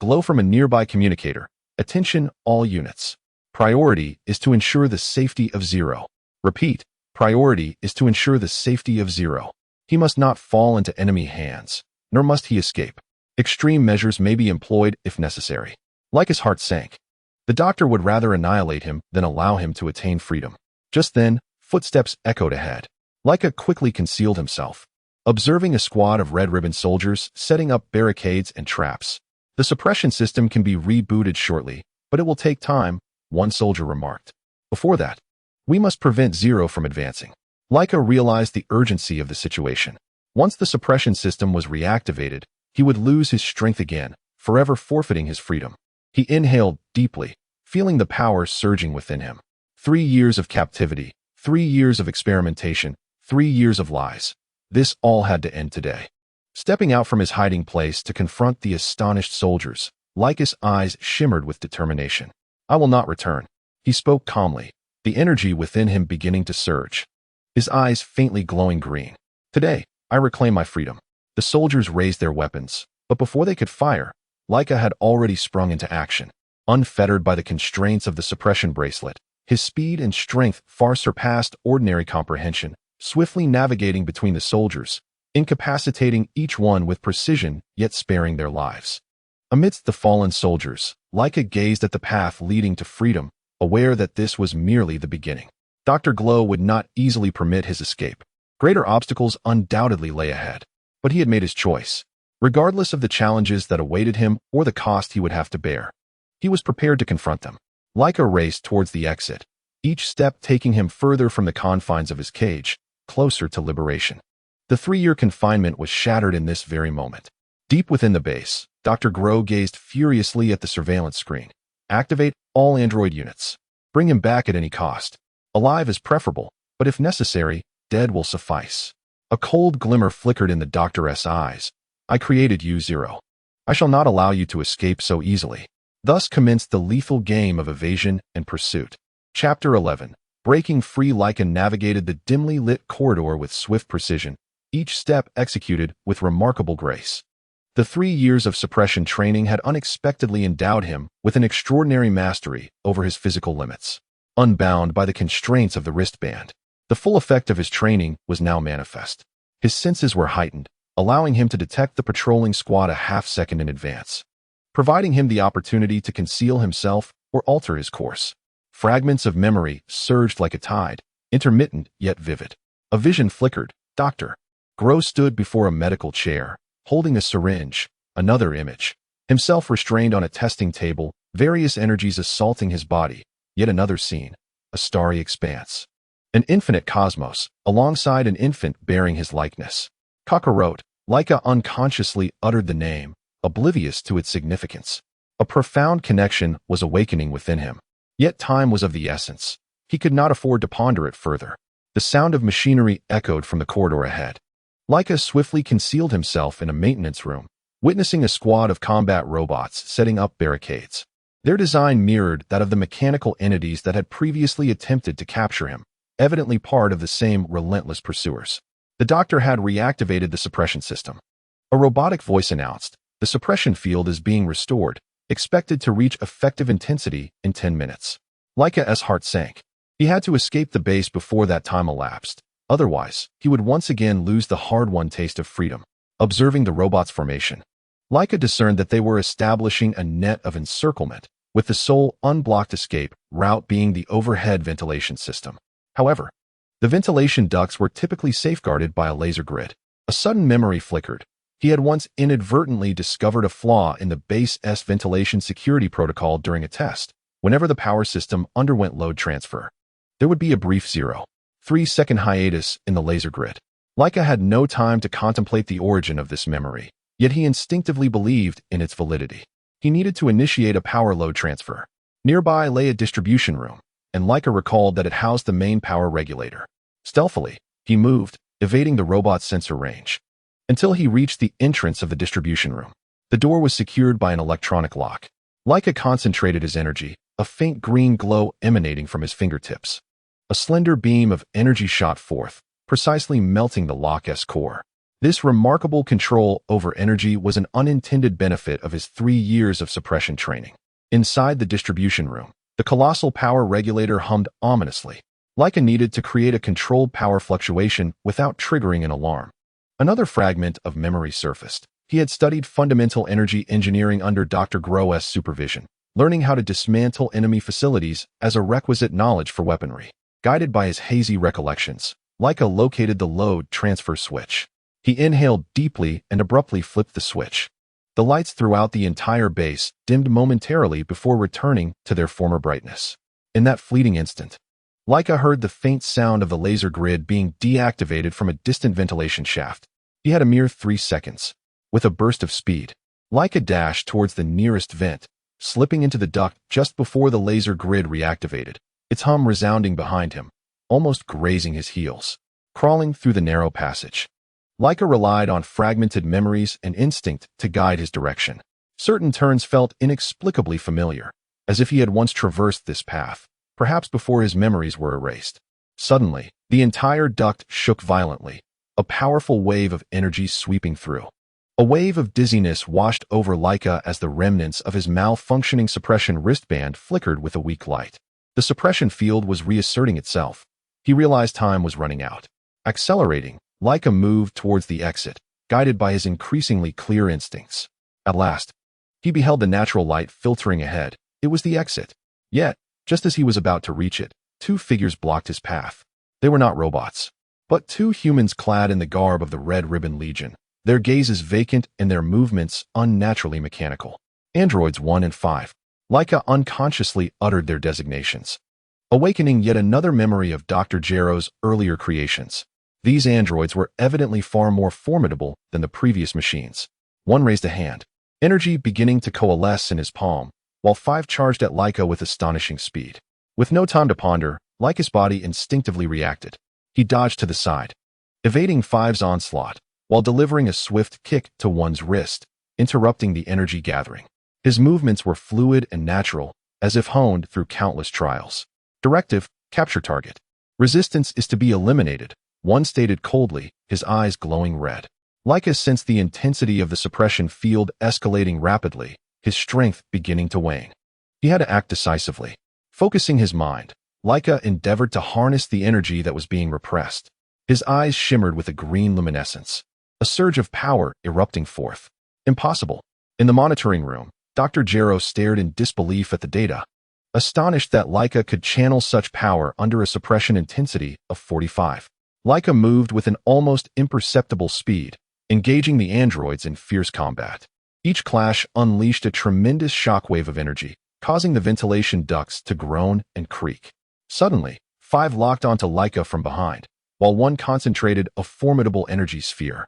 Glow from a nearby communicator. Attention, all units. Priority is to ensure the safety of Zero. Repeat, priority is to ensure the safety of Zero. He must not fall into enemy hands, nor must he escape. Extreme measures may be employed if necessary. Laika's heart sank. The doctor would rather annihilate him than allow him to attain freedom. Just then, footsteps echoed ahead. Laika quickly concealed himself, observing a squad of red-ribbon soldiers setting up barricades and traps. The suppression system can be rebooted shortly, but it will take time, one soldier remarked. Before that, we must prevent Gero from advancing. Laika realized the urgency of the situation. Once the suppression system was reactivated, he would lose his strength again, forever forfeiting his freedom. He inhaled deeply, feeling the power surging within him. 3 years of captivity, 3 years of experimentation, 3 years of lies. This all had to end today. Stepping out from his hiding place to confront the astonished soldiers, Laika's eyes shimmered with determination. I will not return. He spoke calmly, the energy within him beginning to surge. His eyes faintly glowing green. Today, I reclaim my freedom. The soldiers raised their weapons, but before they could fire, Laika had already sprung into action. Unfettered by the constraints of the suppression bracelet, his speed and strength far surpassed ordinary comprehension, swiftly navigating between the soldiers, incapacitating each one with precision yet sparing their lives. Amidst the fallen soldiers, Laika gazed at the path leading to freedom, aware that this was merely the beginning. Dr. Glow would not easily permit his escape. Greater obstacles undoubtedly lay ahead, but he had made his choice. Regardless of the challenges that awaited him or the cost he would have to bear, he was prepared to confront them. Laika raced towards the exit, each step taking him further from the confines of his cage, closer to liberation. The 3-year confinement was shattered in this very moment. Deep within the base, Dr. Gero gazed furiously at the surveillance screen. Activate all android units. Bring him back at any cost. Alive is preferable, but if necessary, dead will suffice. A cold glimmer flickered in the doctor's eyes. I created you, Gero. I shall not allow you to escape so easily. Thus commenced the lethal game of evasion and pursuit. Chapter 11. Breaking free, Laika navigated the dimly lit corridor with swift precision, each step executed with remarkable grace. The 3 years of suppression training had unexpectedly endowed him with an extraordinary mastery over his physical limits. Unbound by the constraints of the wristband, the full effect of his training was now manifest. His senses were heightened, allowing him to detect the patrolling squad a half-second in advance, providing him the opportunity to conceal himself or alter his course. Fragments of memory surged like a tide, intermittent yet vivid. A vision flickered. Dr. Gero stood before a medical chair, holding a syringe, another image. Himself restrained on a testing table, various energies assaulting his body. Yet another scene, a starry expanse. An infinite cosmos, alongside an infant bearing his likeness. Kakarot. Laika unconsciously uttered the name, oblivious to its significance. A profound connection was awakening within him. Yet time was of the essence. He could not afford to ponder it further. The sound of machinery echoed from the corridor ahead. Laika swiftly concealed himself in a maintenance room, witnessing a squad of combat robots setting up barricades. Their design mirrored that of the mechanical entities that had previously attempted to capture him, evidently part of the same relentless pursuers. The doctor had reactivated the suppression system. A robotic voice announced, "The suppression field is being restored, expected to reach effective intensity in 10 minutes. Laika's heart sank. He had to escape the base before that time elapsed. Otherwise, he would once again lose the hard-won taste of freedom. Observing the robots' formation, Laika discerned that they were establishing a net of encirclement, with the sole unblocked escape route being the overhead ventilation system. However, the ventilation ducts were typically safeguarded by a laser grid. A sudden memory flickered. He had once inadvertently discovered a flaw in the base's ventilation security protocol during a test. Whenever the power system underwent load transfer, there would be a brief 0.3-second hiatus in the laser grid. Laika had no time to contemplate the origin of this memory, yet he instinctively believed in its validity. He needed to initiate a power load transfer. Nearby lay a distribution room, and Laika recalled that it housed the main power regulator. Stealthily, he moved, evading the robot's sensor range, until he reached the entrance of the distribution room. The door was secured by an electronic lock. Laika concentrated his energy, a faint green glow emanating from his fingertips. A slender beam of energy shot forth, precisely melting the lock's core. This remarkable control over energy was an unintended benefit of his 3 years of suppression training. Inside the distribution room, the colossal power regulator hummed ominously. Laika needed to create a controlled power fluctuation without triggering an alarm. Another fragment of memory surfaced. He had studied fundamental energy engineering under Dr. Gero's supervision, learning how to dismantle enemy facilities as a requisite knowledge for weaponry. Guided by his hazy recollections, Laika located the load transfer switch. He inhaled deeply and abruptly flipped the switch. The lights throughout the entire base dimmed momentarily before returning to their former brightness. In that fleeting instant, Laika heard the faint sound of the laser grid being deactivated from a distant ventilation shaft. He had a mere 3 seconds. With a burst of speed, Laika dashed towards the nearest vent, slipping into the duct just before the laser grid reactivated, its hum resounding behind him, almost grazing his heels. Crawling through the narrow passage, Laika relied on fragmented memories and instinct to guide his direction. Certain turns felt inexplicably familiar, as if he had once traversed this path, perhaps before his memories were erased. Suddenly, the entire duct shook violently, a powerful wave of energy sweeping through. A wave of dizziness washed over Laika as the remnants of his malfunctioning suppression wristband flickered with a weak light. The suppression field was reasserting itself. He realized time was running out. Accelerating, Laika moved towards the exit, guided by his increasingly clear instincts. At last, he beheld the natural light filtering ahead. It was the exit. Yet, just as he was about to reach it, 2 figures blocked his path. They were not robots, but 2 humans clad in the garb of the Red Ribbon Legion, their gazes vacant and their movements unnaturally mechanical. Androids 1 and 5. Laika unconsciously uttered their designations, awakening yet another memory of Dr. Gero's earlier creations. These androids were evidently far more formidable than the previous machines. One raised a hand, energy beginning to coalesce in his palm, while 5 charged at Laika with astonishing speed. With no time to ponder, Laika's body instinctively reacted. He dodged to the side, evading 5's onslaught, while delivering a swift kick to 1's wrist, interrupting the energy gathering. His movements were fluid and natural, as if honed through countless trials. Directive: capture target. Resistance is to be eliminated, 1 stated coldly, his eyes glowing red. Laika sensed the intensity of the suppression field escalating rapidly, his strength beginning to wane. He had to act decisively. Focusing his mind, Laika endeavored to harness the energy that was being repressed. His eyes shimmered with a green luminescence, a surge of power erupting forth. Impossible. In the monitoring room, Dr. Gero stared in disbelief at the data, astonished that Laika could channel such power under a suppression intensity of 45. Laika moved with an almost imperceptible speed, engaging the androids in fierce combat. Each clash unleashed a tremendous shockwave of energy, causing the ventilation ducts to groan and creak. Suddenly, 5 locked onto Laika from behind, while 1 concentrated a formidable energy sphere,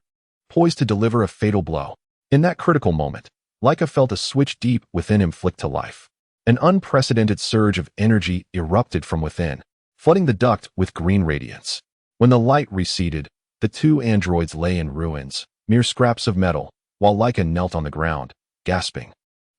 poised to deliver a fatal blow. In that critical moment, Laika felt a switch deep within him flick to life. An unprecedented surge of energy erupted from within, flooding the duct with green radiance. When the light receded, the 2 androids lay in ruins, mere scraps of metal, while Laika knelt on the ground, gasping,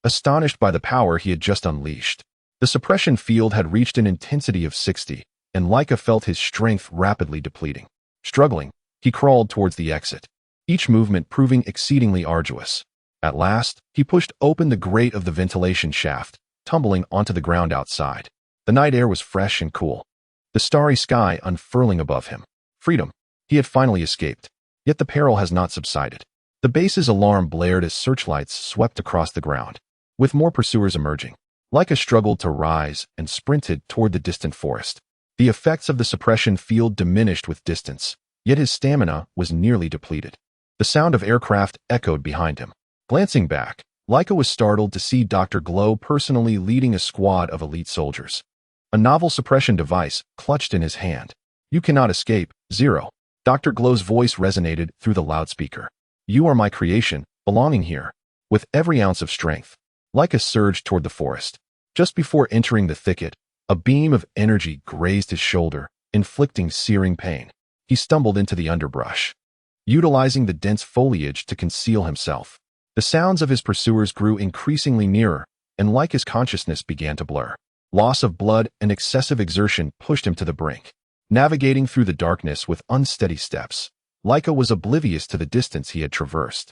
astonished by the power he had just unleashed. The suppression field had reached an intensity of 60, and Laika felt his strength rapidly depleting. Struggling, he crawled towards the exit, each movement proving exceedingly arduous. At last, he pushed open the grate of the ventilation shaft, tumbling onto the ground outside. The night air was fresh and cool, the starry sky unfurling above him. Freedom. He had finally escaped. Yet the peril has not subsided. The base's alarm blared as searchlights swept across the ground, with more pursuers emerging. Laika struggled to rise and sprinted toward the distant forest. The effects of the suppression field diminished with distance, yet his stamina was nearly depleted. The sound of aircraft echoed behind him. Glancing back, Laika was startled to see Dr. Glow personally leading a squad of elite soldiers. A novel suppression device clutched in his hand. "You cannot escape, Zero." Dr. Glow's voice resonated through the loudspeaker. "You are my creation, belonging here." With every ounce of strength, Laika surged toward the forest. Just before entering the thicket, a beam of energy grazed his shoulder, inflicting searing pain. He stumbled into the underbrush, utilizing the dense foliage to conceal himself. The sounds of his pursuers grew increasingly nearer, and Laika's consciousness began to blur. Loss of blood and excessive exertion pushed him to the brink. Navigating through the darkness with unsteady steps, Laika was oblivious to the distance he had traversed.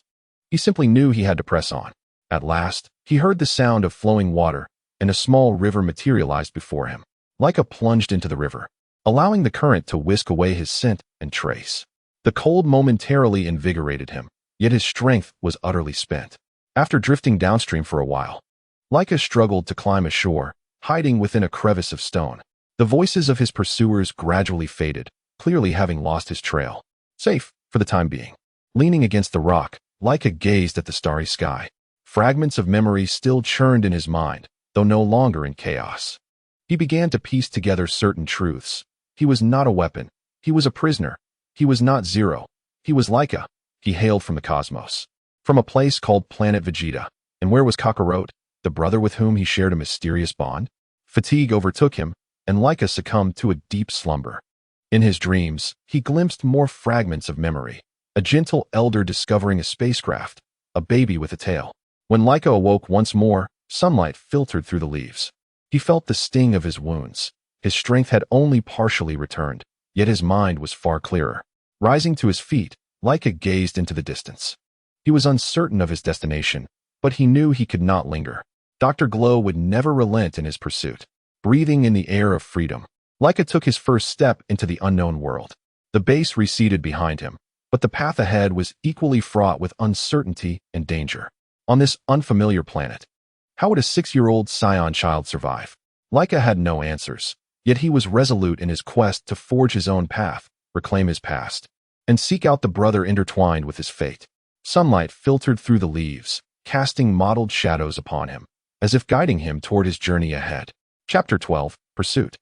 He simply knew he had to press on. At last, he heard the sound of flowing water, and a small river materialized before him. Laika plunged into the river, allowing the current to whisk away his scent and trace. The cold momentarily invigorated him, yet his strength was utterly spent. After drifting downstream for a while, Laika struggled to climb ashore, hiding within a crevice of stone. The voices of his pursuers gradually faded, clearly having lost his trail. Safe, for the time being. Leaning against the rock, Laika gazed at the starry sky. Fragments of memory still churned in his mind, though no longer in chaos. He began to piece together certain truths. He was not a weapon. He was a prisoner. He was not Zero. He was Laika. He hailed from the cosmos. From a place called Planet Vegeta. And where was Kakarot, the brother with whom he shared a mysterious bond? Fatigue overtook him, and Laika succumbed to a deep slumber. In his dreams, he glimpsed more fragments of memory. A gentle elder discovering a spacecraft, a baby with a tail. When Laika awoke once more, sunlight filtered through the leaves. He felt the sting of his wounds. His strength had only partially returned, yet his mind was far clearer. Rising to his feet, Laika gazed into the distance. He was uncertain of his destination, but he knew he could not linger. Dr. Glow would never relent in his pursuit. Breathing in the air of freedom, Laika took his first step into the unknown world. The base receded behind him, but the path ahead was equally fraught with uncertainty and danger. On this unfamiliar planet, how would a 6-year-old Saiyan child survive? Laika had no answers, yet he was resolute in his quest to forge his own path, reclaim his past, and seek out the brother intertwined with his fate. Sunlight filtered through the leaves, casting mottled shadows upon him, as if guiding him toward his journey ahead. Chapter 12, Pursuit.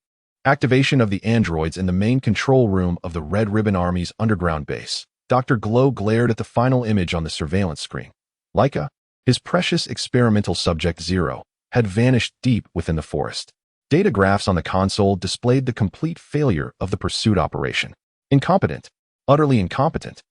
Activation of the androids in the main control room of the Red Ribbon Army's underground base. Dr. Glow glared at the final image on the surveillance screen. Laika, his precious experimental subject Zero, had vanished deep within the forest. Data graphs on the console displayed the complete failure of the pursuit operation. Incompetent. Utterly incompetent.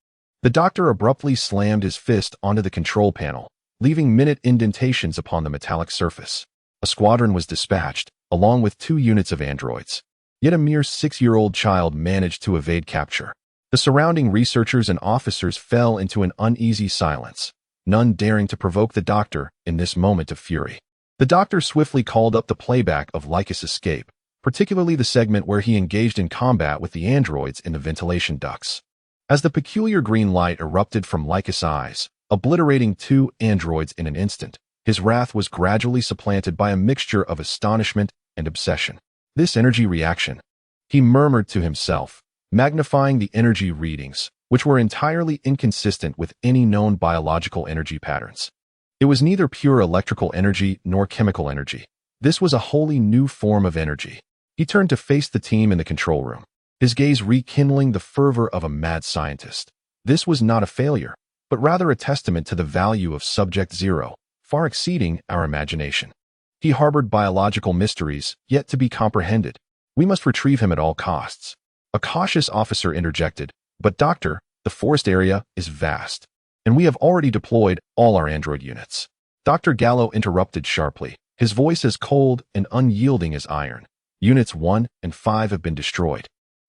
The doctor abruptly slammed his fist onto the control panel, leaving minute indentations upon the metallic surface. A squadron was dispatched, along with 2 units of androids. Yet a mere 6-year-old child managed to evade capture. The surrounding researchers and officers fell into an uneasy silence, none daring to provoke the doctor in this moment of fury. The doctor swiftly called up the playback of Laika's escape, particularly the segment where he engaged in combat with the androids in the ventilation ducts. As the peculiar green light erupted from Laika's eyes, obliterating 2 androids in an instant, his wrath was gradually supplanted by a mixture of astonishment and obsession. This energy reaction, he murmured to himself, magnifying the energy readings, which were entirely inconsistent with any known biological energy patterns. It was neither pure electrical energy nor chemical energy. This was a wholly new form of energy. He turned to face the team in the control room, his gaze rekindling the fervor of a mad scientist. This was not a failure, but rather a testament to the value of Subject Zero, far exceeding our imagination. He harbored biological mysteries, yet to be comprehended. We must retrieve him at all costs. A cautious officer interjected, "But doctor, the forest area is vast, and we have already deployed all our android units." Dr. Gallo interrupted sharply, his voice as cold and unyielding as iron. "Units 1 and 5 have been destroyed,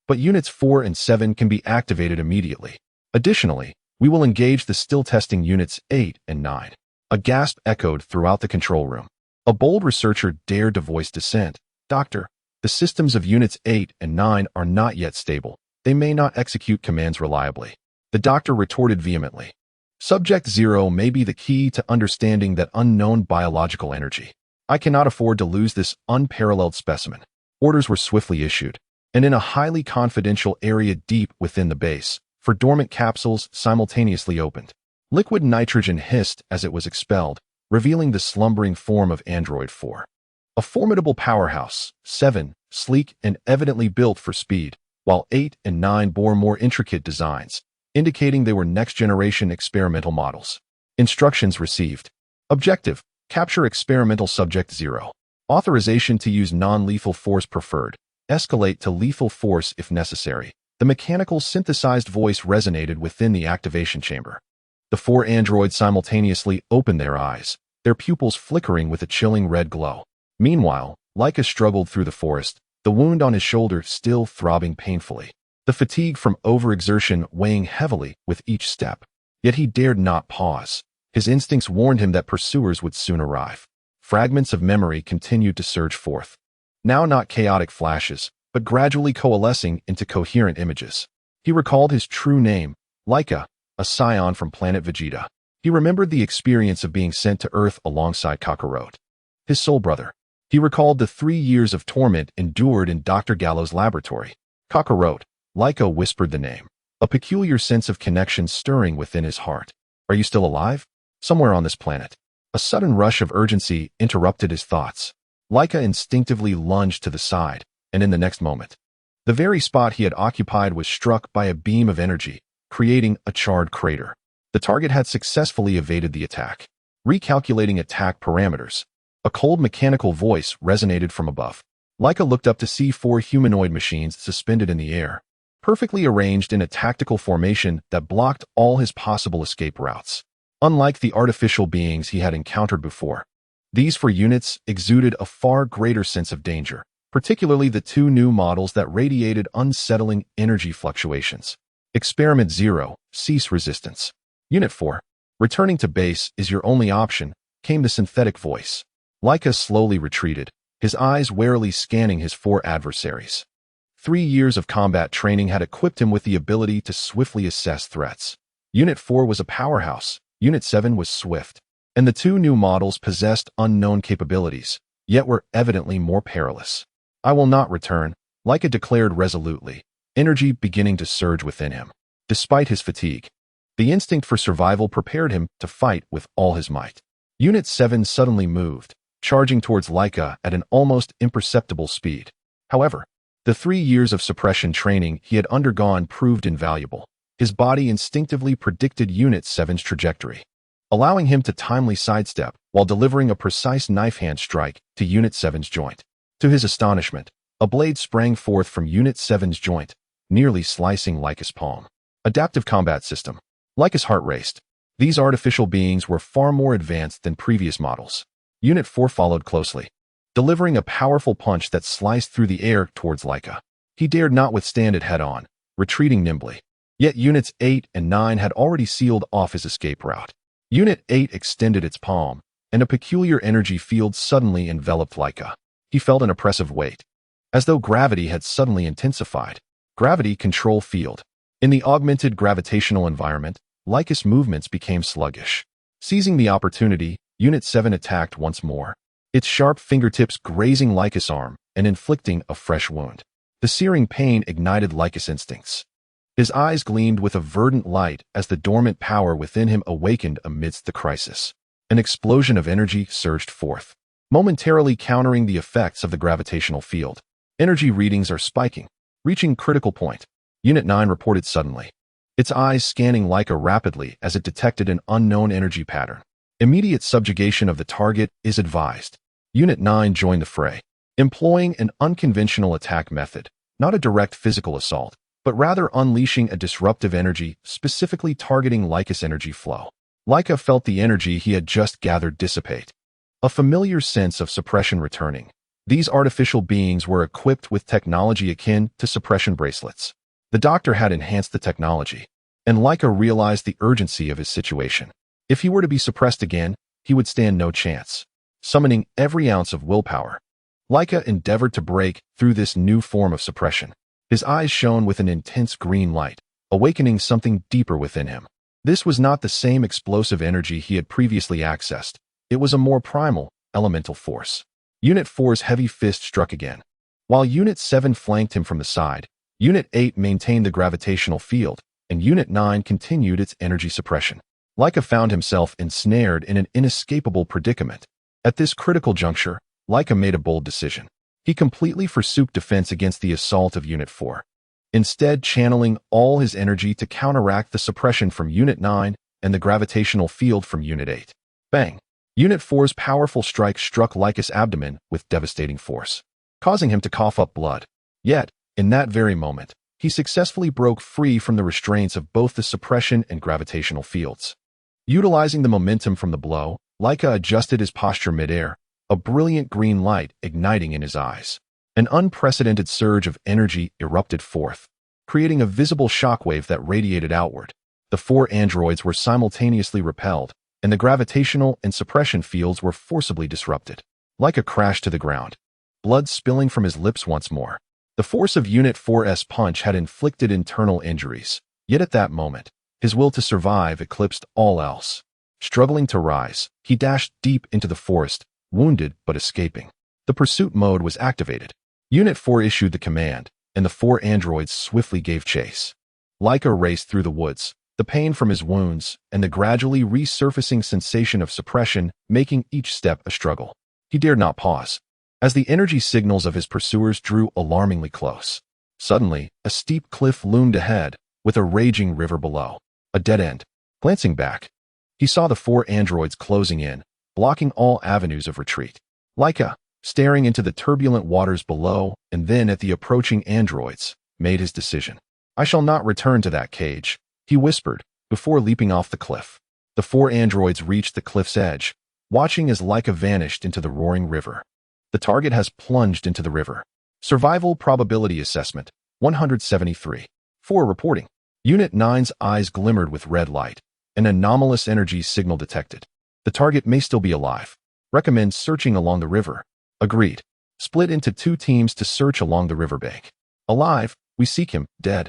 but Units 4 and 7 can be activated immediately. Additionally, we will engage the still testing Units 8 and 9. A gasp echoed throughout the control room. A bold researcher dared to voice dissent. "Doctor, the systems of Units 8 and 9 are not yet stable. They may not execute commands reliably." The doctor retorted vehemently. "Subject Zero may be the key to understanding that unknown biological energy. I cannot afford to lose this unparalleled specimen." Orders were swiftly issued, and in a highly confidential area deep within the base, 4 dormant capsules simultaneously opened. Liquid nitrogen hissed as it was expelled, revealing the slumbering form of Android 4. A formidable powerhouse, 7, sleek and evidently built for speed, while 8 and 9 bore more intricate designs, indicating they were next-generation experimental models. Instructions received. Objective: capture experimental subject Zero. Authorization to use non-lethal force preferred. Escalate to lethal force if necessary. The mechanical synthesized voice resonated within the activation chamber. The 4 androids simultaneously opened their eyes, their pupils flickering with a chilling red glow. Meanwhile, Laika struggled through the forest, the wound on his shoulder still throbbing painfully, the fatigue from overexertion weighing heavily with each step. Yet he dared not pause. His instincts warned him that pursuers would soon arrive. Fragments of memory continued to surge forth. Now not chaotic flashes, but gradually coalescing into coherent images. He recalled his true name, Laika, a scion from planet Vegeta. He remembered the experience of being sent to Earth alongside Kakarot. his soul brother. He recalled the 3 years of torment endured in Dr. Gallo's laboratory. Kakarot, Laika whispered the name, a peculiar sense of connection stirring within his heart. Are you still alive? Somewhere on this planet. A sudden rush of urgency interrupted his thoughts. Laika instinctively lunged to the side, and in the next moment, the very spot he had occupied was struck by a beam of energy, creating a charred crater. The target had successfully evaded the attack. Recalculating attack parameters, a cold mechanical voice resonated from above. Laika looked up to see 4 humanoid machines suspended in the air, perfectly arranged in a tactical formation that blocked all his possible escape routes. Unlike the artificial beings he had encountered before, these 4 units exuded a far greater sense of danger, particularly the 2 new models that radiated unsettling energy fluctuations. Experiment 0, cease resistance. Unit 4, returning to base is your only option, came the synthetic voice. Laika slowly retreated, his eyes warily scanning his 4 adversaries. 3 years of combat training had equipped him with the ability to swiftly assess threats. Unit 4 was a powerhouse, Unit 7 was swift, and the 2 new models possessed unknown capabilities, yet were evidently more perilous. I will not return, Laika declared resolutely, energy beginning to surge within him. Despite his fatigue, the instinct for survival prepared him to fight with all his might. Unit 7 suddenly moved, charging towards Laika at an almost imperceptible speed. However, the 3 years of suppression training he had undergone proved invaluable. His body instinctively predicted Unit 7's trajectory, allowing him to timely sidestep while delivering a precise knife-hand strike to Unit 7's joint. To his astonishment, a blade sprang forth from Unit 7's joint, nearly slicing Laika's palm. Adaptive combat system. Laika's heart raced. These artificial beings were far more advanced than previous models. Unit 4 followed closely, delivering a powerful punch that sliced through the air towards Laika. He dared not withstand it head-on, retreating nimbly. Yet Units 8 and 9 had already sealed off his escape route. Unit 8 extended its palm, and a peculiar energy field suddenly enveloped Laika. He felt an oppressive weight, as though gravity had suddenly intensified. Gravity control field. In the augmented gravitational environment, Laika's movements became sluggish. Seizing the opportunity, Unit 7 attacked once more, its sharp fingertips grazing Laika's arm and inflicting a fresh wound. The searing pain ignited Laika's instincts. His eyes gleamed with a verdant light as the dormant power within him awakened amidst the crisis. An explosion of energy surged forth, momentarily countering the effects of the gravitational field. Energy readings are spiking, reaching critical point. Unit 9 reported suddenly, its eyes scanning Laika rapidly as it detected an unknown energy pattern. Immediate subjugation of the target is advised. Unit 9 joined the fray, employing an unconventional attack method, not a direct physical assault, but rather unleashing a disruptive energy specifically targeting Laika's energy flow. Laika felt the energy he had just gathered dissipate. A familiar sense of suppression returning. These artificial beings were equipped with technology akin to suppression bracelets. The doctor had enhanced the technology, and Laika realized the urgency of his situation. If he were to be suppressed again, he would stand no chance. Summoning every ounce of willpower, Laika endeavored to break through this new form of suppression. His eyes shone with an intense green light, awakening something deeper within him. This was not the same explosive energy he had previously accessed. It was a more primal, elemental force. Unit 4's heavy fist struck again. While Unit 7 flanked him from the side, Unit 8 maintained the gravitational field, and Unit 9 continued its energy suppression. Laika found himself ensnared in an inescapable predicament. At this critical juncture, Laika made a bold decision. He completely forsook defense against the assault of Unit 4, instead channeling all his energy to counteract the suppression from Unit 9 and the gravitational field from Unit 8. Bang! Unit 4's powerful strike struck Laika's abdomen with devastating force, causing him to cough up blood. Yet, in that very moment, he successfully broke free from the restraints of both the suppression and gravitational fields. Utilizing the momentum from the blow, Laika adjusted his posture midair, a brilliant green light igniting in his eyes. An unprecedented surge of energy erupted forth, creating a visible shockwave that radiated outward. The 4 androids were simultaneously repelled, and the gravitational and suppression fields were forcibly disrupted. Laika crashed to the ground, blood spilling from his lips once more. The force of Unit 4's punch had inflicted internal injuries, yet at that moment, his will to survive eclipsed all else. Struggling to rise, he dashed deep into the forest, wounded but escaping. The pursuit mode was activated. Unit 4 issued the command, and the 4 androids swiftly gave chase. Laika raced through the woods, the pain from his wounds and the gradually resurfacing sensation of suppression making each step a struggle. He dared not pause, as the energy signals of his pursuers drew alarmingly close. Suddenly, a steep cliff loomed ahead, with a raging river below. A dead end. Glancing back, he saw the 4 androids closing in, blocking all avenues of retreat. Laika, staring into the turbulent waters below and then at the approaching androids, made his decision. "I shall not return to that cage," he whispered, before leaping off the cliff. The 4 androids reached the cliff's edge, watching as Laika vanished into the roaring river. The target has plunged into the river. Survival Probability Assessment, 173. 4 reporting. Unit 9's eyes glimmered with red light. An anomalous energy signal detected. The target may still be alive. Recommend searching along the river. Agreed. Split into 2 teams to search along the riverbank. Alive, we seek him. Dead,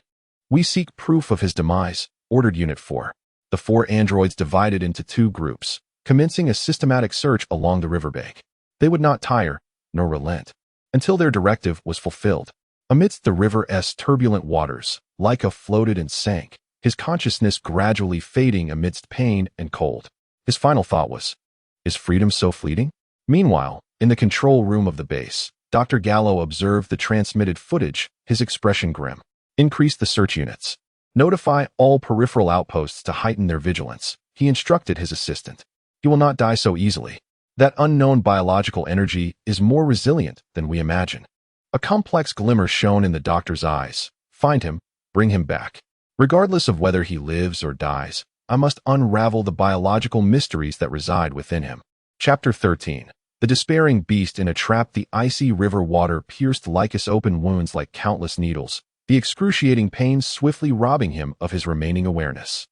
we seek proof of his demise, ordered Unit 4. The 4 androids divided into 2 groups, commencing a systematic search along the riverbank. They would not tire, nor relent, until their directive was fulfilled. Amidst the river's turbulent waters, Laika floated and sank, his consciousness gradually fading amidst pain and cold. His final thought was, "Is freedom so fleeting?" Meanwhile, in the control room of the base, Dr. Gallo observed the transmitted footage, his expression grim. "Increase the search units. Notify all peripheral outposts to heighten their vigilance," he instructed his assistant. "He will not die so easily. That unknown biological energy is more resilient than we imagine." A complex glimmer shone in the doctor's eyes. "Find him, bring him back. Regardless of whether he lives or dies, I must unravel the biological mysteries that reside within him." Chapter 13. The despairing beast in a trap. The icy river water pierced Laika's open wounds like countless needles, the excruciating pain swiftly robbing him of his remaining awareness.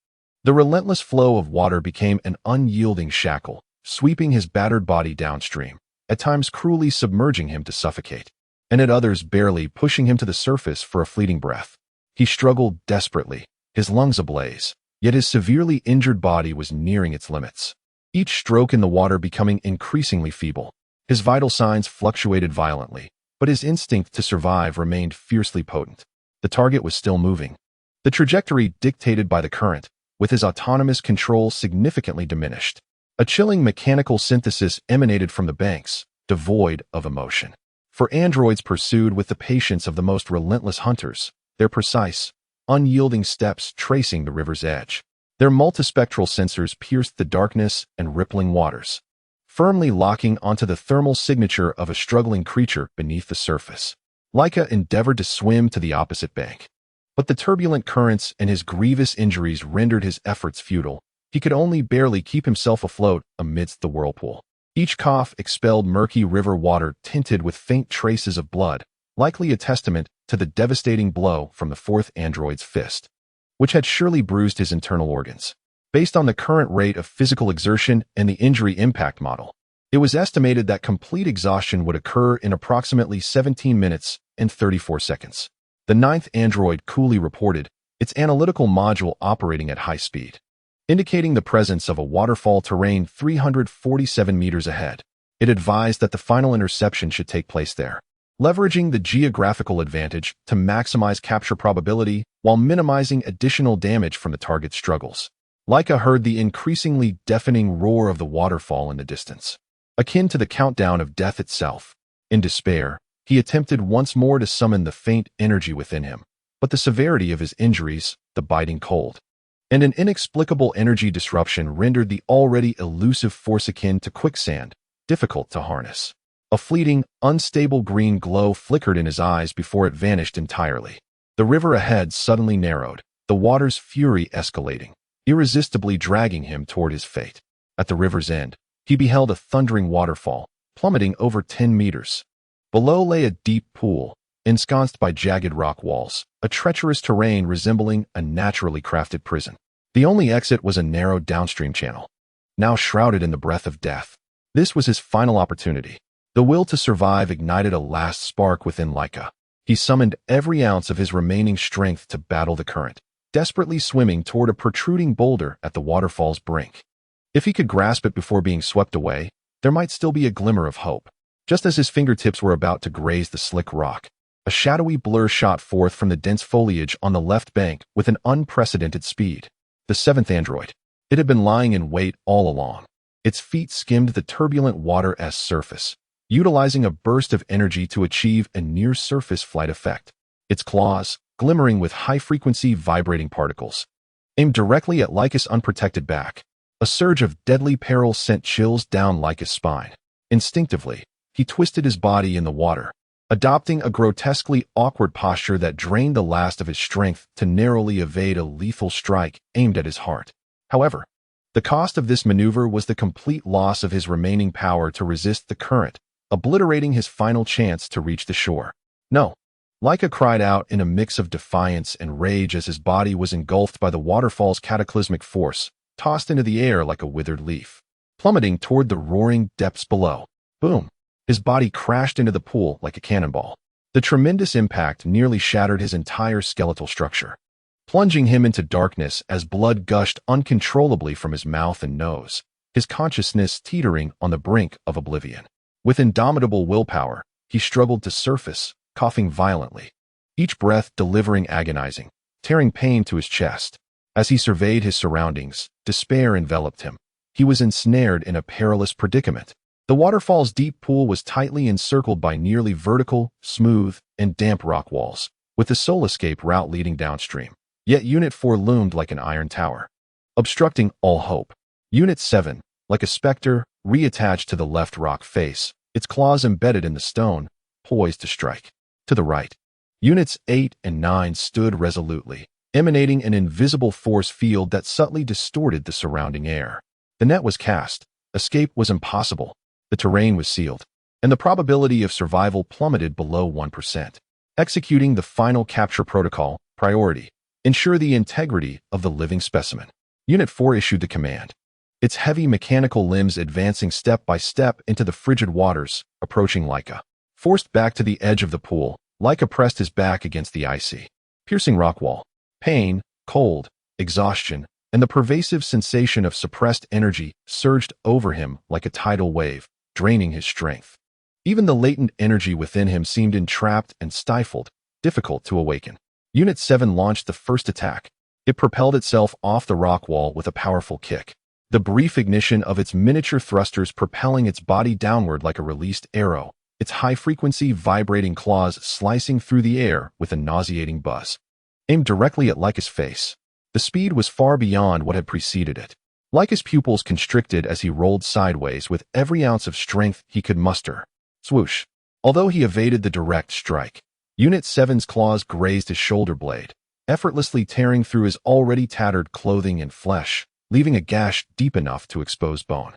The relentless flow of water became an unyielding shackle, sweeping his battered body downstream, at times cruelly submerging him to suffocate, and at others barely pushing him to the surface for a fleeting breath. He struggled desperately, his lungs ablaze, yet his severely injured body was nearing its limits. Each stroke in the water becoming increasingly feeble. His vital signs fluctuated violently, but his instinct to survive remained fiercely potent. The target was still moving. The trajectory dictated by the current, with his autonomous control significantly diminished. A chilling mechanical synthesis emanated from the banks, devoid of emotion. For androids pursued with the patience of the most relentless hunters, their precise, unyielding steps tracing the river's edge. Their multispectral sensors pierced the darkness and rippling waters, firmly locking onto the thermal signature of a struggling creature beneath the surface. Laika endeavored to swim to the opposite bank, but the turbulent currents and his grievous injuries rendered his efforts futile. He could only barely keep himself afloat amidst the whirlpool. Each cough expelled murky river water tinted with faint traces of blood, likely a testament to the devastating blow from the 4th android's fist, which had surely bruised his internal organs. Based on the current rate of physical exertion and the injury impact model, it was estimated that complete exhaustion would occur in approximately 17 minutes and 34 seconds. The 9th android coolly reported, its analytical module operating at high speed, indicating the presence of a waterfall terrain 347 meters ahead. It advised that the final interception should take place there, leveraging the geographical advantage to maximize capture probability while minimizing additional damage from the target's struggles. Laika heard the increasingly deafening roar of the waterfall in the distance, akin to the countdown of death itself. In despair, he attempted once more to summon the faint energy within him, but the severity of his injuries, the biting cold, and an inexplicable energy disruption rendered the already elusive force akin to quicksand difficult to harness. A fleeting, unstable green glow flickered in his eyes before it vanished entirely. The river ahead suddenly narrowed, the water's fury escalating, irresistibly dragging him toward his fate. At the river's end, he beheld a thundering waterfall, plummeting over 10 meters. Below lay a deep pool, ensconced by jagged rock walls, a treacherous terrain resembling a naturally crafted prison. The only exit was a narrow downstream channel, now shrouded in the breath of death. This was his final opportunity. The will to survive ignited a last spark within Laika. He summoned every ounce of his remaining strength to battle the current, desperately swimming toward a protruding boulder at the waterfall's brink. If he could grasp it before being swept away, there might still be a glimmer of hope. Just as his fingertips were about to graze the slick rock, a shadowy blur shot forth from the dense foliage on the left bank with an unprecedented speed. The seventh android. It had been lying in wait all along. Its feet skimmed the turbulent water's surface, utilizing a burst of energy to achieve a near-surface flight effect. Its claws, glimmering with high-frequency vibrating particles, aimed directly at Laika's unprotected back. A surge of deadly peril sent chills down Laika's spine. Instinctively, he twisted his body in the water, adopting a grotesquely awkward posture that drained the last of his strength to narrowly evade a lethal strike aimed at his heart. However, the cost of this maneuver was the complete loss of his remaining power to resist the current, obliterating his final chance to reach the shore. No! Laika cried out in a mix of defiance and rage as his body was engulfed by the waterfall's cataclysmic force, tossed into the air like a withered leaf, plummeting toward the roaring depths below. Boom! His body crashed into the pool like a cannonball. The tremendous impact nearly shattered his entire skeletal structure, plunging him into darkness as blood gushed uncontrollably from his mouth and nose, his consciousness teetering on the brink of oblivion. With indomitable willpower, he struggled to surface, coughing violently, each breath delivering agonizing, tearing pain to his chest. As he surveyed his surroundings, despair enveloped him. He was ensnared in a perilous predicament. The waterfall's deep pool was tightly encircled by nearly vertical, smooth, and damp rock walls, with the sole escape route leading downstream. Yet Unit 4 loomed like an iron tower, obstructing all hope. Unit 7, like a specter, reattached to the left rock face, its claws embedded in the stone, poised to strike. To the right, Units 8 and 9 stood resolutely, emanating an invisible force field that subtly distorted the surrounding air. The net was cast. Escape was impossible. The terrain was sealed, and the probability of survival plummeted below 1%. Executing the final capture protocol, priority. Ensure the integrity of the living specimen. Unit 4 issued the command, its heavy mechanical limbs advancing step by step into the frigid waters, approaching Laika. Forced back to the edge of the pool, Laika pressed his back against the icy, piercing rock wall. Pain, cold, exhaustion, and the pervasive sensation of suppressed energy surged over him like a tidal wave, draining his strength. Even the latent energy within him seemed entrapped and stifled, difficult to awaken. Unit 7 launched the first attack. It propelled itself off the rock wall with a powerful kick, the brief ignition of its miniature thrusters propelling its body downward like a released arrow, its high-frequency vibrating claws slicing through the air with a nauseating buzz. Aimed directly at Laika's face. The speed was far beyond what had preceded it. Laika's pupils constricted as he rolled sideways with every ounce of strength he could muster. Swoosh! Although he evaded the direct strike, Unit 7's claws grazed his shoulder blade, effortlessly tearing through his already tattered clothing and flesh, leaving a gash deep enough to expose bone.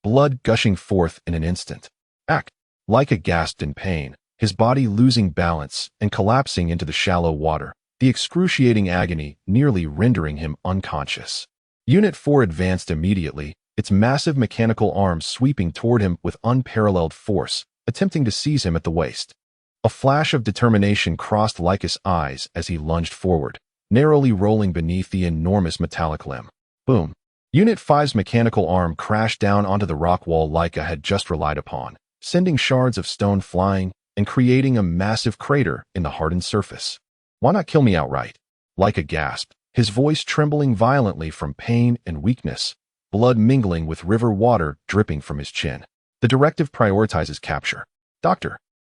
Blood gushing forth in an instant. Ack! Laika gasped in pain, his body losing balance and collapsing into the shallow water, the excruciating agony nearly rendering him unconscious. Unit 4 advanced immediately, its massive mechanical arms sweeping toward him with unparalleled force, attempting to seize him at the waist. A flash of determination crossed Laika's eyes as he lunged forward, narrowly rolling beneath the enormous metallic limb. Boom! Unit 5's mechanical arm crashed down onto the rock wall Laika had just relied upon, sending shards of stone flying and creating a massive crater in the hardened surface. Why not kill me outright? Laika gasped, his voice trembling violently from pain and weakness, blood mingling with river water dripping from his chin. The directive prioritizes capture. Doctor,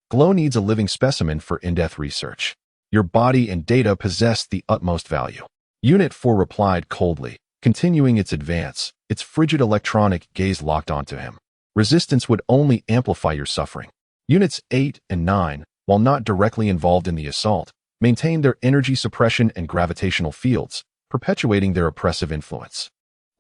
Glow needs a living specimen for in-depth research. Your body and data possess the utmost value. Unit 4 replied coldly, continuing its advance, its frigid electronic gaze locked onto him. Resistance would only amplify your suffering. Units 8 and 9, while not directly involved in the assault, maintained their energy suppression and gravitational fields, perpetuating their oppressive influence.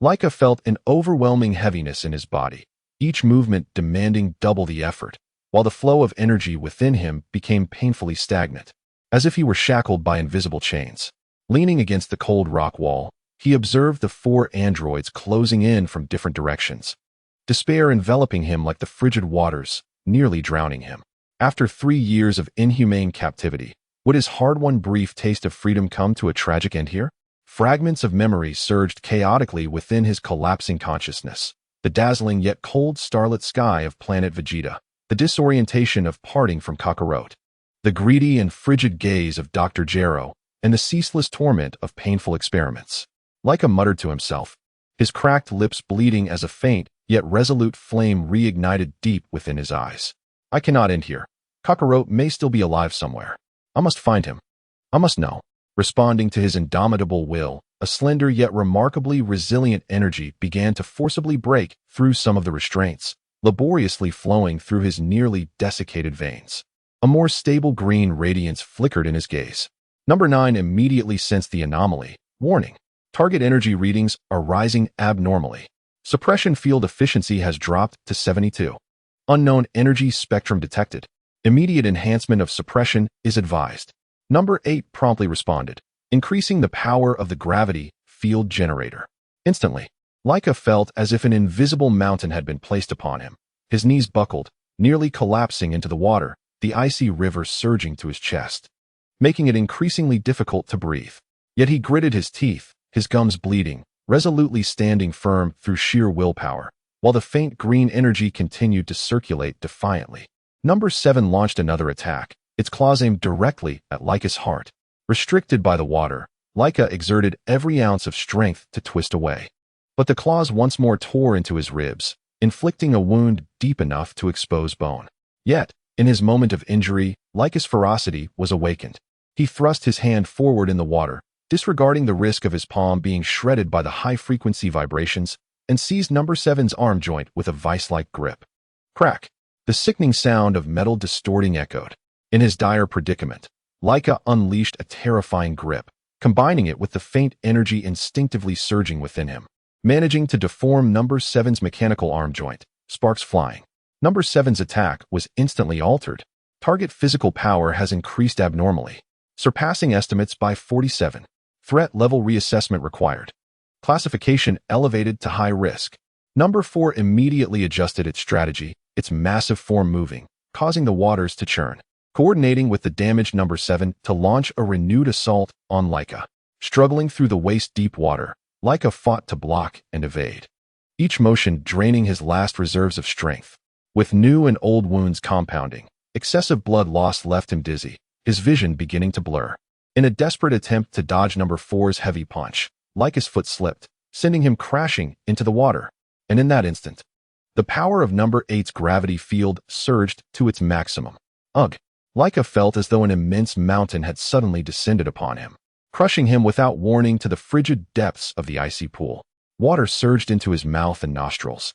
Laika felt an overwhelming heaviness in his body, each movement demanding double the effort, while the flow of energy within him became painfully stagnant, as if he were shackled by invisible chains. Leaning against the cold rock wall, he observed the 4 androids closing in from different directions, despair enveloping him like the frigid waters, nearly drowning him. After 3 years of inhumane captivity, would his hard-won brief taste of freedom come to a tragic end here? Fragments of memory surged chaotically within his collapsing consciousness, the dazzling yet cold starlit sky of planet Vegeta, the disorientation of parting from Kakarot, the greedy and frigid gaze of Dr. Gero, and the ceaseless torment of painful experiments. Laika muttered to himself, his cracked lips bleeding as a faint yet resolute flame reignited deep within his eyes. I cannot end here. Kakarot may still be alive somewhere. I must find him. I must know. Responding to his indomitable will, a slender yet remarkably resilient energy began to forcibly break through some of the restraints, laboriously flowing through his nearly desiccated veins. A more stable green radiance flickered in his gaze. Number 9 immediately sensed the anomaly. Warning. Target energy readings are rising abnormally. Suppression field efficiency has dropped to 72. Unknown energy spectrum detected. Immediate enhancement of suppression is advised. Number 8 promptly responded, increasing the power of the gravity field generator. Instantly, Laika felt as if an invisible mountain had been placed upon him. His knees buckled, nearly collapsing into the water, the icy river surging to his chest, making it increasingly difficult to breathe. Yet he gritted his teeth, his gums bleeding, resolutely standing firm through sheer willpower, while the faint green energy continued to circulate defiantly. Number 7 launched another attack, its claws aimed directly at Laika's heart. Restricted by the water, Laika exerted every ounce of strength to twist away. But the claws once more tore into his ribs, inflicting a wound deep enough to expose bone. Yet, in his moment of injury, Laika's ferocity was awakened. He thrust his hand forward in the water, disregarding the risk of his palm being shredded by the high-frequency vibrations, and seized Number 7's arm joint with a vice-like grip. Crack! The sickening sound of metal distorting echoed. In his dire predicament, Laika unleashed a terrifying grip, combining it with the faint energy instinctively surging within him, managing to deform Number 7's mechanical arm joint, sparks flying. Number 7's attack was instantly altered. Target physical power has increased abnormally, surpassing estimates by 47. Threat level reassessment required. Classification elevated to high risk. Number 4 immediately adjusted its strategy, its massive form moving, causing the waters to churn, coordinating with the damaged Number 7 to launch a renewed assault on Laika. Struggling through the waist-deep water, Laika fought to block and evade, each motion draining his last reserves of strength. With new and old wounds compounding, excessive blood loss left him dizzy, his vision beginning to blur. In a desperate attempt to dodge Number 4's heavy punch, Laika's foot slipped, sending him crashing into the water. And in that instant, the power of Number 8's gravity field surged to its maximum. Ugh! Laika felt as though an immense mountain had suddenly descended upon him, crushing him without warning to the frigid depths of the icy pool. Water surged into his mouth and nostrils,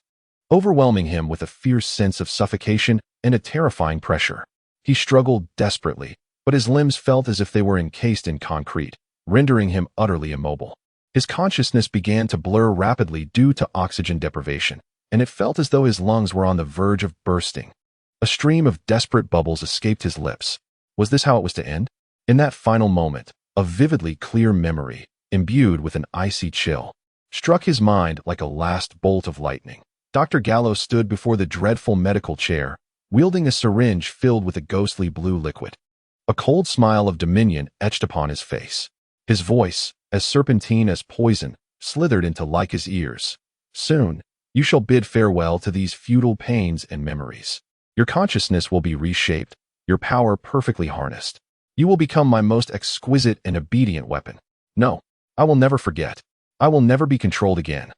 overwhelming him with a fierce sense of suffocation and a terrifying pressure. He struggled desperately, but his limbs felt as if they were encased in concrete, rendering him utterly immobile. His consciousness began to blur rapidly due to oxygen deprivation, and it felt as though his lungs were on the verge of bursting. A stream of desperate bubbles escaped his lips. Was this how it was to end? In that final moment, a vividly clear memory, imbued with an icy chill, struck his mind like a last bolt of lightning. Dr. Gallo stood before the dreadful medical chair, wielding a syringe filled with a ghostly blue liquid. A cold smile of dominion etched upon his face. His voice, as serpentine as poison, slithered into Laika's ears. Soon, you shall bid farewell to these futile pains and memories. Your consciousness will be reshaped, your power perfectly harnessed. You will become my most exquisite and obedient weapon. No, I will never forget. I will never be controlled again.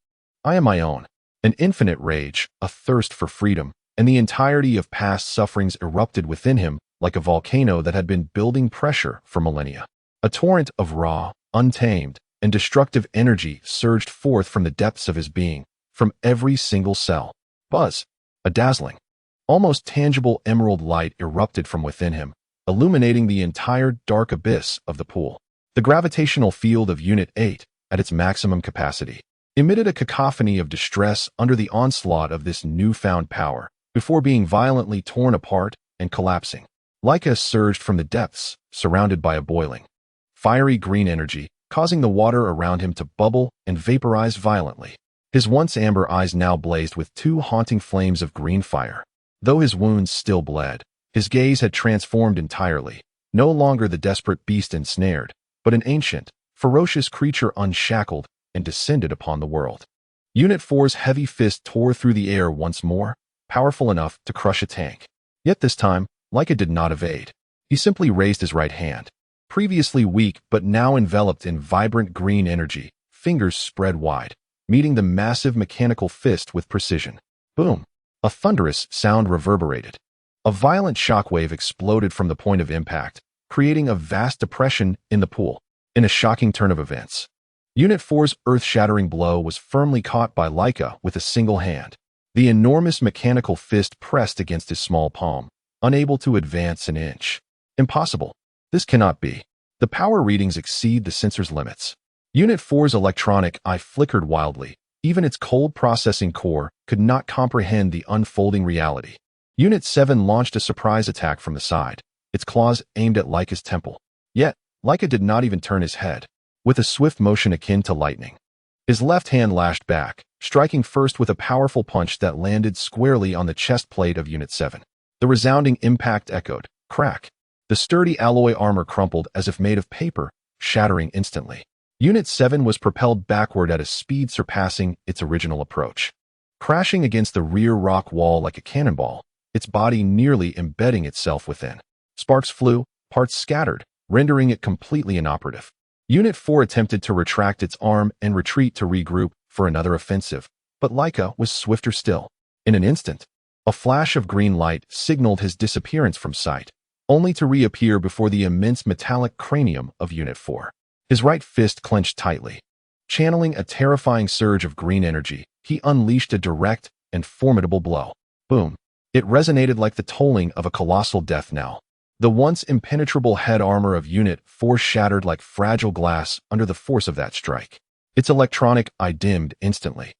I am my own. An infinite rage, a thirst for freedom, and the entirety of past sufferings erupted within him like a volcano that had been building pressure for millennia. A torrent of raw, untamed, and destructive energy surged forth from the depths of his being, from every single cell. Buzz! A dazzling, almost tangible emerald light erupted from within him, illuminating the entire dark abyss of the pool. The gravitational field of Unit 8, at its maximum capacity, emitted a cacophony of distress under the onslaught of this newfound power, before being violently torn apart and collapsing. Laika surged from the depths, surrounded by a boiling, fiery green energy, causing the water around him to bubble and vaporize violently. His once amber eyes now blazed with two haunting flames of green fire. Though his wounds still bled, his gaze had transformed entirely, no longer the desperate beast ensnared, but an ancient, ferocious creature unshackled and descended upon the world. Unit 4's heavy fist tore through the air once more, powerful enough to crush a tank. Yet this time, Laika did not evade. He simply raised his right hand. Previously weak but now enveloped in vibrant green energy, fingers spread wide, meeting the massive mechanical fist with precision. Boom! A thunderous sound reverberated. A violent shockwave exploded from the point of impact, creating a vast depression in the pool. In a shocking turn of events, Unit 4's earth-shattering blow was firmly caught by Laika with a single hand. The enormous mechanical fist pressed against his small palm, unable to advance an inch. Impossible. This cannot be. The power readings exceed the sensor's limits. Unit 4's electronic eye flickered wildly. Even its cold processing core could not comprehend the unfolding reality. Unit 7 launched a surprise attack from the side, its claws aimed at Laika's temple. Yet, Laika did not even turn his head. With a swift motion akin to lightning, his left hand lashed back, striking first with a powerful punch that landed squarely on the chest plate of Unit 7. The resounding impact echoed. Crack! The sturdy alloy armor crumpled as if made of paper, shattering instantly. Unit 7 was propelled backward at a speed surpassing its original approach. Crashing against the rear rock wall like a cannonball, its body nearly embedding itself within. Sparks flew, parts scattered, rendering it completely inoperative. Unit 4 attempted to retract its arm and retreat to regroup for another offensive, but Laika was swifter still. In an instant, a flash of green light signaled his disappearance from sight, only to reappear before the immense metallic cranium of Unit 4. His right fist clenched tightly. Channeling a terrifying surge of green energy, he unleashed a direct and formidable blow. Boom! It resonated like the tolling of a colossal death knell. The once impenetrable head armor of Unit 4 shattered like fragile glass under the force of that strike. Its electronic eye dimmed instantly,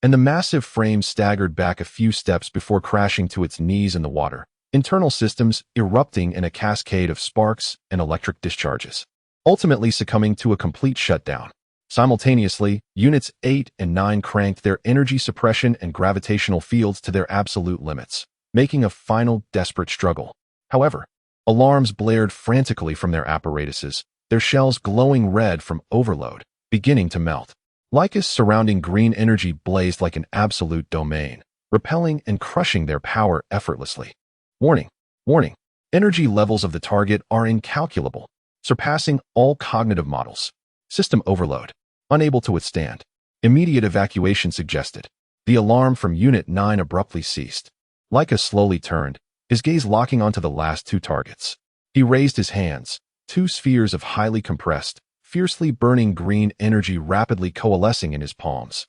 and the massive frame staggered back a few steps before crashing to its knees in the water, internal systems erupting in a cascade of sparks and electric discharges, ultimately succumbing to a complete shutdown. Simultaneously, Units 8 and 9 cranked their energy suppression and gravitational fields to their absolute limits, making a final desperate struggle. However, alarms blared frantically from their apparatuses, their shells glowing red from overload, beginning to melt. Laika's surrounding green energy blazed like an absolute domain, repelling and crushing their power effortlessly. Warning! Warning! Energy levels of the target are incalculable, surpassing all cognitive models. System overload. Unable to withstand. Immediate evacuation suggested. The alarm from Unit 9 abruptly ceased. Laika slowly turned, his gaze locking onto the last two targets. He raised his hands, two spheres of highly compressed, fiercely burning green energy rapidly coalescing in his palms,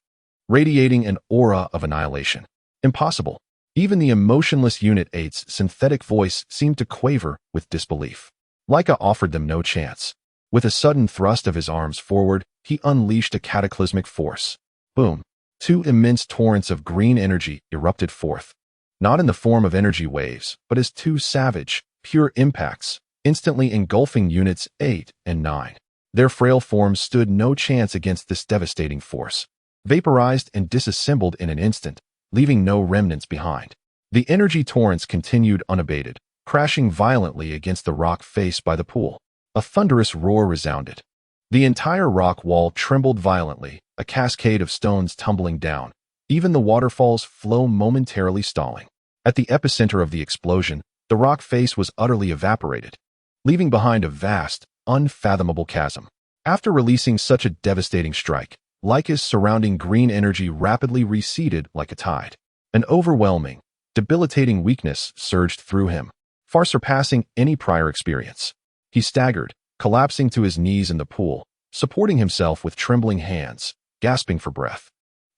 radiating an aura of annihilation. Impossible. Even the emotionless Unit 8's synthetic voice seemed to quaver with disbelief. Laika offered them no chance. With a sudden thrust of his arms forward, he unleashed a cataclysmic force. Boom! Two immense torrents of green energy erupted forth, not in the form of energy waves, but as two savage, pure impacts, instantly engulfing Units 8 and 9. Their frail forms stood no chance against this devastating force, vaporized and disassembled in an instant, leaving no remnants behind. The energy torrents continued unabated, crashing violently against the rock face by the pool. A thunderous roar resounded. The entire rock wall trembled violently, a cascade of stones tumbling down, even the waterfall's flow momentarily stalling. At the epicenter of the explosion, the rock face was utterly evaporated, leaving behind a vast, unfathomable chasm. After releasing such a devastating strike, Laika's surrounding green energy rapidly receded like a tide. An overwhelming, debilitating weakness surged through him, far surpassing any prior experience. He staggered, collapsing to his knees in the pool, supporting himself with trembling hands, gasping for breath.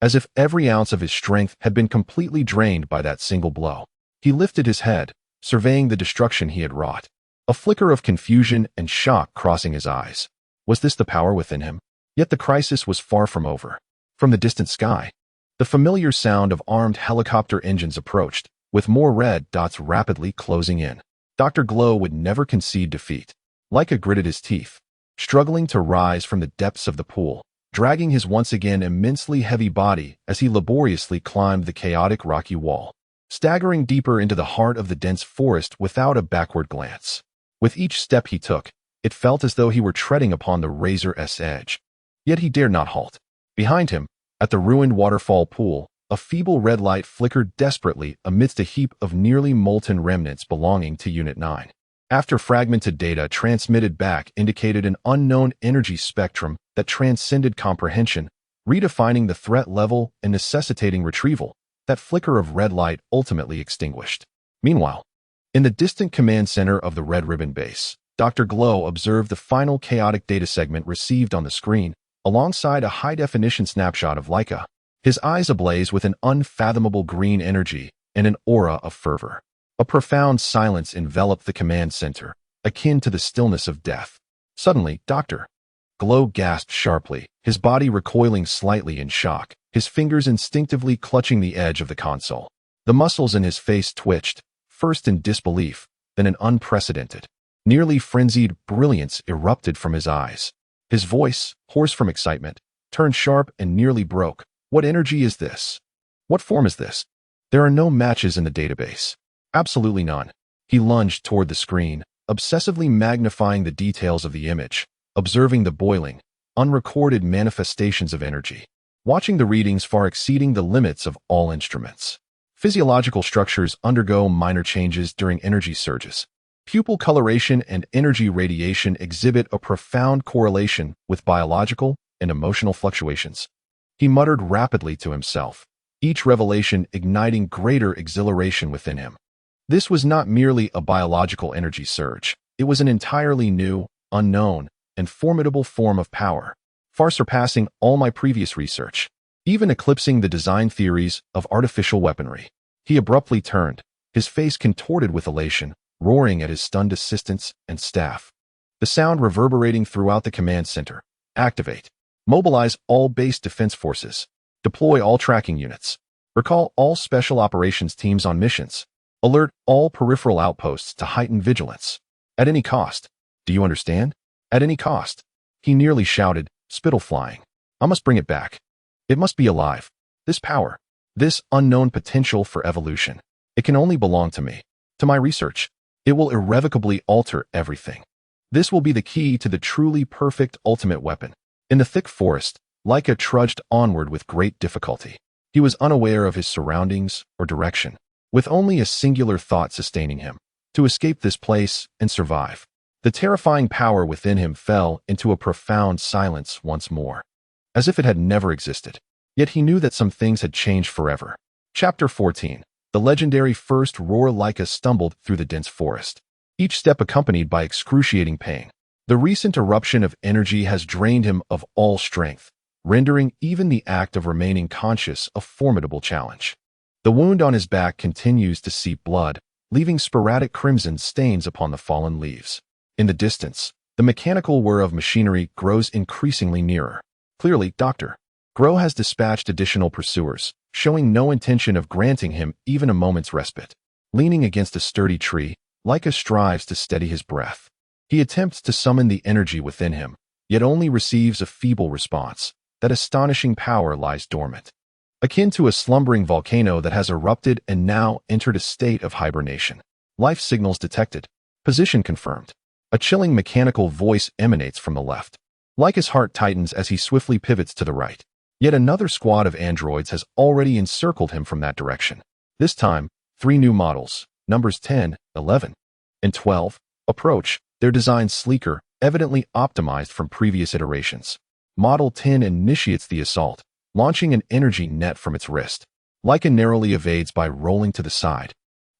As if every ounce of his strength had been completely drained by that single blow. He lifted his head, surveying the destruction he had wrought. A flicker of confusion and shock crossing his eyes. Was this the power within him? Yet the crisis was far from over. From the distant sky, the familiar sound of armed helicopter engines approached, with more red dots rapidly closing in. Dr. Glow would never concede defeat. Laika gritted his teeth, struggling to rise from the depths of the pool, dragging his once again immensely heavy body as he laboriously climbed the chaotic rocky wall, staggering deeper into the heart of the dense forest without a backward glance. With each step he took, it felt as though he were treading upon the razor's edge. Yet he dared not halt. Behind him, At the ruined waterfall pool, a feeble red light flickered desperately amidst a heap of nearly molten remnants belonging to Unit 9. After fragmented data transmitted back indicated an unknown energy spectrum that transcended comprehension, redefining the threat level and necessitating retrieval, that flicker of red light ultimately extinguished. Meanwhile, in the distant command center of the Red Ribbon base, Dr. Glow observed the final chaotic data segment received on the screen, alongside a high-definition snapshot of Laika, his eyes ablaze with an unfathomable green energy and an aura of fervor. A profound silence enveloped the command center, akin to the stillness of death. Suddenly, Dr. Glow gasped sharply, his body recoiling slightly in shock, his fingers instinctively clutching the edge of the console. The muscles in his face twitched, first in disbelief, then in unprecedented, nearly frenzied brilliance erupted from his eyes. His voice, hoarse from excitement, turned sharp and nearly broke. What energy is this? What form is this? There are no matches in the database. Absolutely none. He lunged toward the screen, obsessively magnifying the details of the image, observing the boiling, unrecorded manifestations of energy, watching the readings far exceeding the limits of all instruments. Physiological structures undergo minor changes during energy surges. Pupil coloration and energy radiation exhibit a profound correlation with biological and emotional fluctuations. He muttered rapidly to himself, each revelation igniting greater exhilaration within him. This was not merely a biological energy surge. It was an entirely new, unknown, and formidable form of power, far surpassing all my previous research, even eclipsing the design theories of artificial weaponry. He abruptly turned, his face contorted with elation, roaring at his stunned assistants and staff. The sound reverberating throughout the command center. Activate. Mobilize all base defense forces. Deploy all tracking units. Recall all special operations teams on missions. Alert all peripheral outposts to heighten vigilance. At any cost. Do you understand? At any cost. He nearly shouted, spittle flying. I must bring it back. It must be alive. This power. This unknown potential for evolution. It can only belong to me. To my research. It will irrevocably alter everything. This will be the key to the truly perfect ultimate weapon. In the thick forest, Laika trudged onward with great difficulty. He was unaware of his surroundings or direction, with only a singular thought sustaining him: to escape this place and survive. The terrifying power within him fell into a profound silence once more, as if it had never existed. Yet he knew that some things had changed forever. Chapter 14. The legendary first roar. Laika stumbled through the dense forest, each step accompanied by excruciating pain. The recent eruption of energy has drained him of all strength, rendering even the act of remaining conscious a formidable challenge. The wound on his back continues to seep blood, leaving sporadic crimson stains upon the fallen leaves. In the distance, the mechanical whir of machinery grows increasingly nearer. Clearly, Dr. Gero has dispatched additional pursuers, showing no intention of granting him even a moment's respite. Leaning against a sturdy tree, Laika strives to steady his breath. He attempts to summon the energy within him, yet only receives a feeble response. That astonishing power lies dormant, akin to a slumbering volcano that has erupted and now entered a state of hibernation. Life signals detected. Position confirmed. A chilling mechanical voice emanates from the left. Laika's heart tightens as he swiftly pivots to the right. Yet another squad of androids has already encircled him from that direction. This time, 3 new models, numbers 10, 11, and 12, approach, their designs sleeker, evidently optimized from previous iterations. Model 10 initiates the assault, launching an energy net from its wrist. Laika narrowly evades by rolling to the side.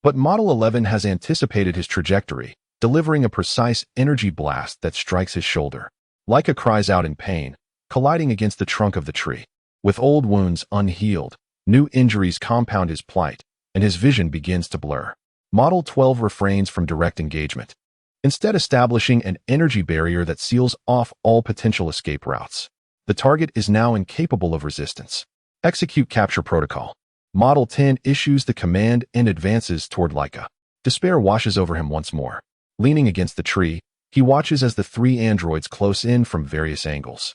But Model 11 has anticipated his trajectory, delivering a precise energy blast that strikes his shoulder. Laika cries out in pain, colliding against the trunk of the tree. With old wounds unhealed, new injuries compound his plight, and his vision begins to blur. Model 12 refrains from direct engagement, instead establishing an energy barrier that seals off all potential escape routes. The target is now incapable of resistance. Execute capture protocol. Model 10 issues the command and advances toward Laika. Despair washes over him once more. Leaning against the tree, he watches as the 3 androids close in from various angles.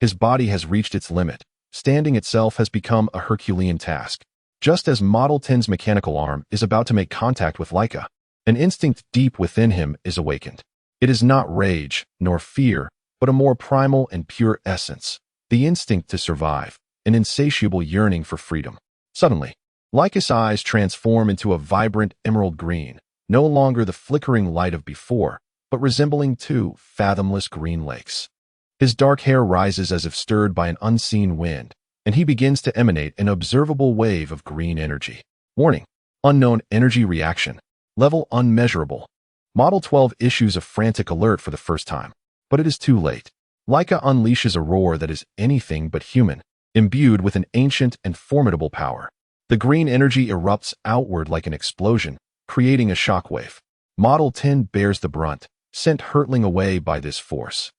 His body has reached its limit. Standing itself has become a Herculean task. Just as Model 10's mechanical arm is about to make contact with Laika, an instinct deep within him is awakened. It is not rage, nor fear, but a more primal and pure essence, the instinct to survive, an insatiable yearning for freedom. Suddenly, Laika's eyes transform into a vibrant emerald green, no longer the flickering light of before, but resembling two fathomless green lakes. His dark hair rises as if stirred by an unseen wind, and he begins to emanate an observable wave of green energy. Warning: unknown energy reaction. Level unmeasurable. Model 12 issues a frantic alert for the first time, but it is too late. Laika unleashes a roar that is anything but human, imbued with an ancient and formidable power. The green energy erupts outward like an explosion, creating a shockwave. Model 10 bears the brunt, sent hurtling away by this force.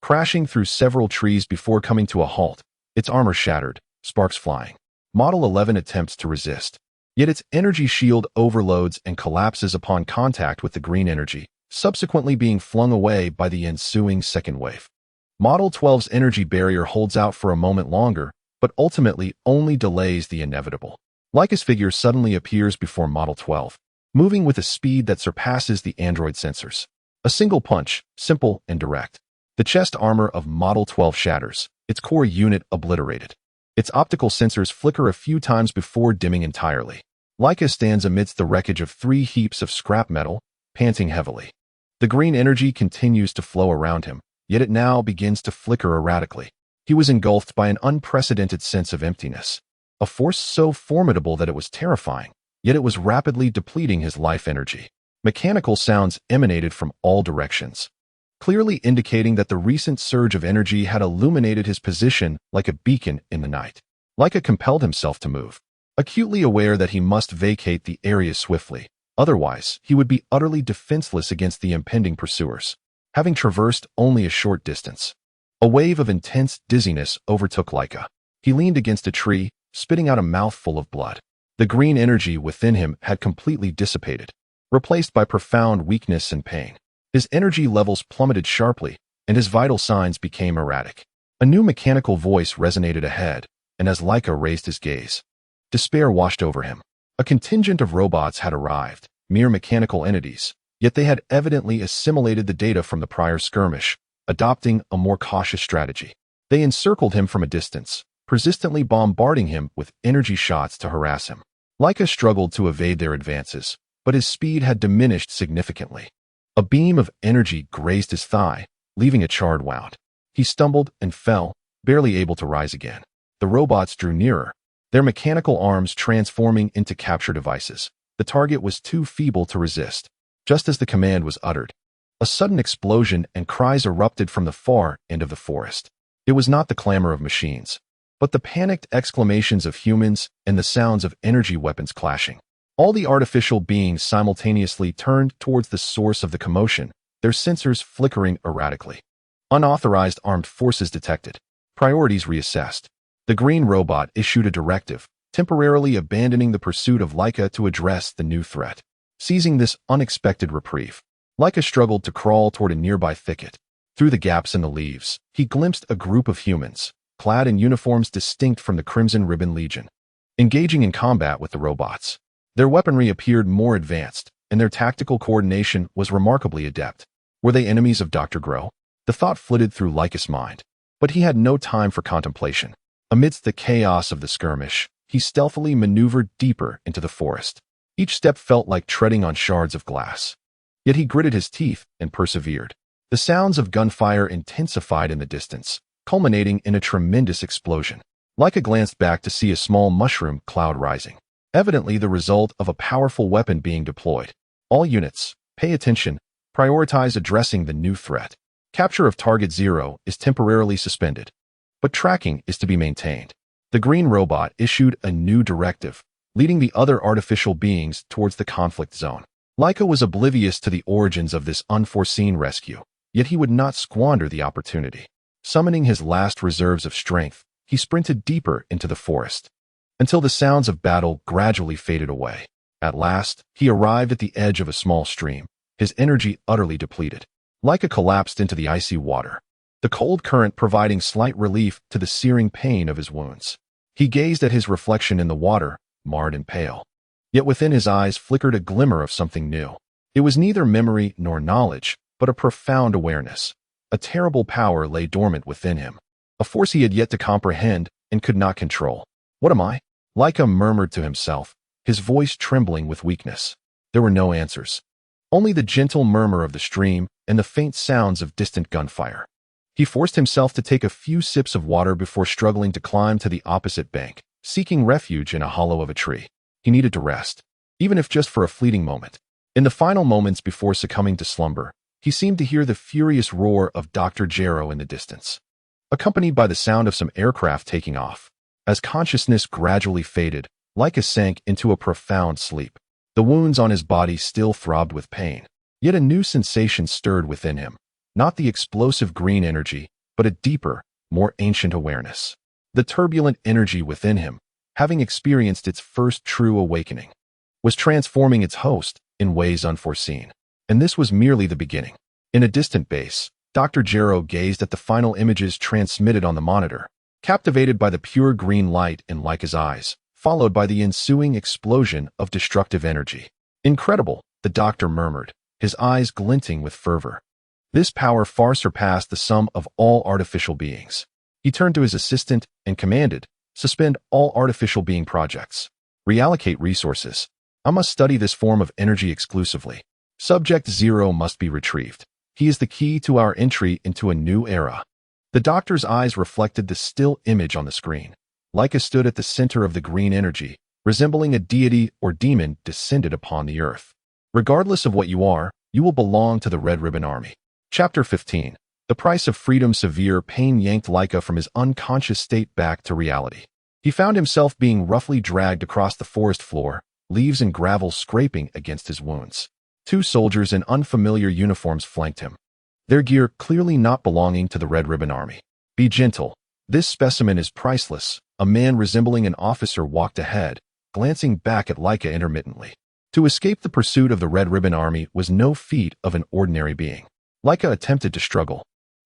Crashing through several trees before coming to a halt, its armor shattered, sparks flying. Model 11 attempts to resist, yet its energy shield overloads and collapses upon contact with the green energy, subsequently being flung away by the ensuing second wave. Model 12's energy barrier holds out for a moment longer, but ultimately only delays the inevitable. Laika's figure suddenly appears before Model 12, moving with a speed that surpasses the android sensors. A single punch, simple and direct. The chest armor of Model 12 shatters, its core unit obliterated. Its optical sensors flicker a few times before dimming entirely. Laika stands amidst the wreckage of 3 heaps of scrap metal, panting heavily. The green energy continues to flow around him, yet it now begins to flicker erratically. He was engulfed by an unprecedented sense of emptiness. A force so formidable that it was terrifying, yet it was rapidly depleting his life energy. Mechanical sounds emanated from all directions, clearly indicating that the recent surge of energy had illuminated his position like a beacon in the night. Laika compelled himself to move, acutely aware that he must vacate the area swiftly, otherwise he would be utterly defenseless against the impending pursuers. Having traversed only a short distance, a wave of intense dizziness overtook Laika. He leaned against a tree, spitting out a mouthful of blood. The green energy within him had completely dissipated, replaced by profound weakness and pain. His energy levels plummeted sharply, and his vital signs became erratic. A new mechanical voice resonated ahead, and as Laika raised his gaze, despair washed over him. A contingent of robots had arrived, mere mechanical entities, yet they had evidently assimilated the data from the prior skirmish, adopting a more cautious strategy. They encircled him from a distance, persistently bombarding him with energy shots to harass him. Laika struggled to evade their advances, but his speed had diminished significantly. A beam of energy grazed his thigh, leaving a charred wound. He stumbled and fell, barely able to rise again. The robots drew nearer, their mechanical arms transforming into capture devices. The target was too feeble to resist. Just as the command was uttered, a sudden explosion and cries erupted from the far end of the forest. It was not the clamor of machines, but the panicked exclamations of humans and the sounds of energy weapons clashing. All the artificial beings simultaneously turned towards the source of the commotion, their sensors flickering erratically. Unauthorized armed forces detected. Priorities reassessed. The green robot issued a directive, temporarily abandoning the pursuit of Laika to address the new threat. Seizing this unexpected reprieve, Laika struggled to crawl toward a nearby thicket. Through the gaps in the leaves, he glimpsed a group of humans, clad in uniforms distinct from the Crimson Ribbon Legion, engaging in combat with the robots. Their weaponry appeared more advanced, and their tactical coordination was remarkably adept. Were they enemies of Dr. Gero? The thought flitted through Laika's mind, but he had no time for contemplation. Amidst the chaos of the skirmish, he stealthily maneuvered deeper into the forest. Each step felt like treading on shards of glass. Yet he gritted his teeth and persevered. The sounds of gunfire intensified in the distance, culminating in a tremendous explosion. Laika glanced back to see a small mushroom cloud rising, evidently the result of a powerful weapon being deployed. All units, pay attention, prioritize addressing the new threat. Capture of Target 0 is temporarily suspended, but tracking is to be maintained. The green robot issued a new directive, leading the other artificial beings towards the conflict zone. Laika was oblivious to the origins of this unforeseen rescue, yet he would not squander the opportunity. Summoning his last reserves of strength, he sprinted deeper into the forest, until the sounds of battle gradually faded away. At last, he arrived at the edge of a small stream, his energy utterly depleted. Laika collapsed into the icy water, the cold current providing slight relief to the searing pain of his wounds. He gazed at his reflection in the water, marred and pale. Yet within his eyes flickered a glimmer of something new. It was neither memory nor knowledge, but a profound awareness. A terrible power lay dormant within him, a force he had yet to comprehend, and could not control. "What am I?" Laika murmured to himself, his voice trembling with weakness. There were no answers. Only the gentle murmur of the stream and the faint sounds of distant gunfire. He forced himself to take a few sips of water before struggling to climb to the opposite bank, seeking refuge in a hollow of a tree. He needed to rest, even if just for a fleeting moment. In the final moments before succumbing to slumber, he seemed to hear the furious roar of Dr. Gero in the distance, accompanied by the sound of some aircraft taking off. As consciousness gradually faded, Laika sank into a profound sleep. The wounds on his body still throbbed with pain, yet a new sensation stirred within him, not the explosive green energy, but a deeper, more ancient awareness. The turbulent energy within him, having experienced its first true awakening, was transforming its host in ways unforeseen. And this was merely the beginning. In a distant base, Dr. Gero gazed at the final images transmitted on the monitor, captivated by the pure green light in Laika's eyes, followed by the ensuing explosion of destructive energy. "Incredible," the doctor murmured, his eyes glinting with fervor. This power far surpassed the sum of all artificial beings. He turned to his assistant and commanded, "Suspend all artificial being projects. Reallocate resources. I must study this form of energy exclusively. Subject 0 must be retrieved. He is the key to our entry into a new era." The doctor's eyes reflected the still image on the screen. Laika stood at the center of the green energy, resembling a deity or demon descended upon the earth. "Regardless of what you are, you will belong to the Red Ribbon Army." Chapter 15. The price of freedom. Severe pain yanked Laika from his unconscious state back to reality. He found himself being roughly dragged across the forest floor, leaves and gravel scraping against his wounds. Two soldiers in unfamiliar uniforms flanked him, their gear clearly not belonging to the Red Ribbon Army. "Be gentle. This specimen is priceless." A man resembling an officer walked ahead, glancing back at Laika intermittently. To escape the pursuit of the Red Ribbon Army was no feat of an ordinary being. Laika attempted to struggle,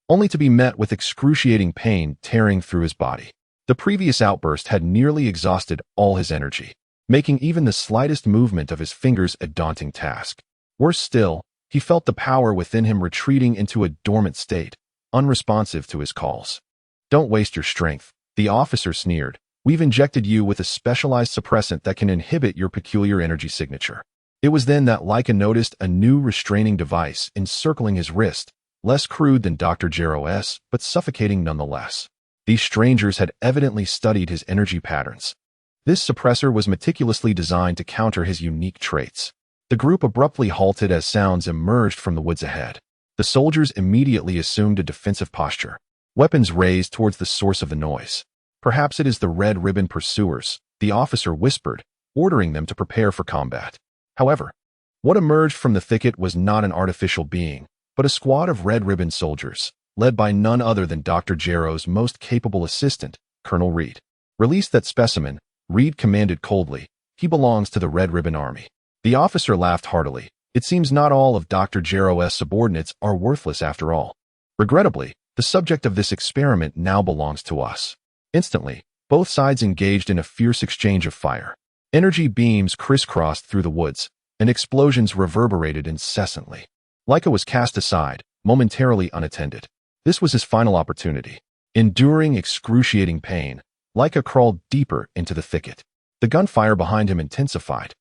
only to be met with excruciating pain tearing through his body. The previous outburst had nearly exhausted all his energy, making even the slightest movement of his fingers a daunting task. Worse still, he felt the power within him retreating into a dormant state, unresponsive to his calls. "Don't waste your strength," the officer sneered. "We've injected you with a specialized suppressant that can inhibit your peculiar energy signature." It was then that Laika noticed a new restraining device encircling his wrist, less crude than Dr. Gero's, but suffocating nonetheless. These strangers had evidently studied his energy patterns. This suppressor was meticulously designed to counter his unique traits. The group abruptly halted as sounds emerged from the woods ahead. The soldiers immediately assumed a defensive posture, weapons raised towards the source of the noise. "Perhaps it is the Red Ribbon pursuers," the officer whispered, ordering them to prepare for combat. However, what emerged from the thicket was not an artificial being, but a squad of Red Ribbon soldiers, led by none other than Dr. Gero's most capable assistant, Colonel Reed. "Release that specimen," Reed commanded coldly. "He belongs to the Red Ribbon Army." The officer laughed heartily. "It seems not all of Dr. Gero's subordinates are worthless after all. Regrettably, the subject of this experiment now belongs to us." Instantly, both sides engaged in a fierce exchange of fire. Energy beams crisscrossed through the woods, and explosions reverberated incessantly. Laika was cast aside, momentarily unattended. This was his final opportunity. Enduring excruciating pain, Laika crawled deeper into the thicket. The gunfire behind him intensified,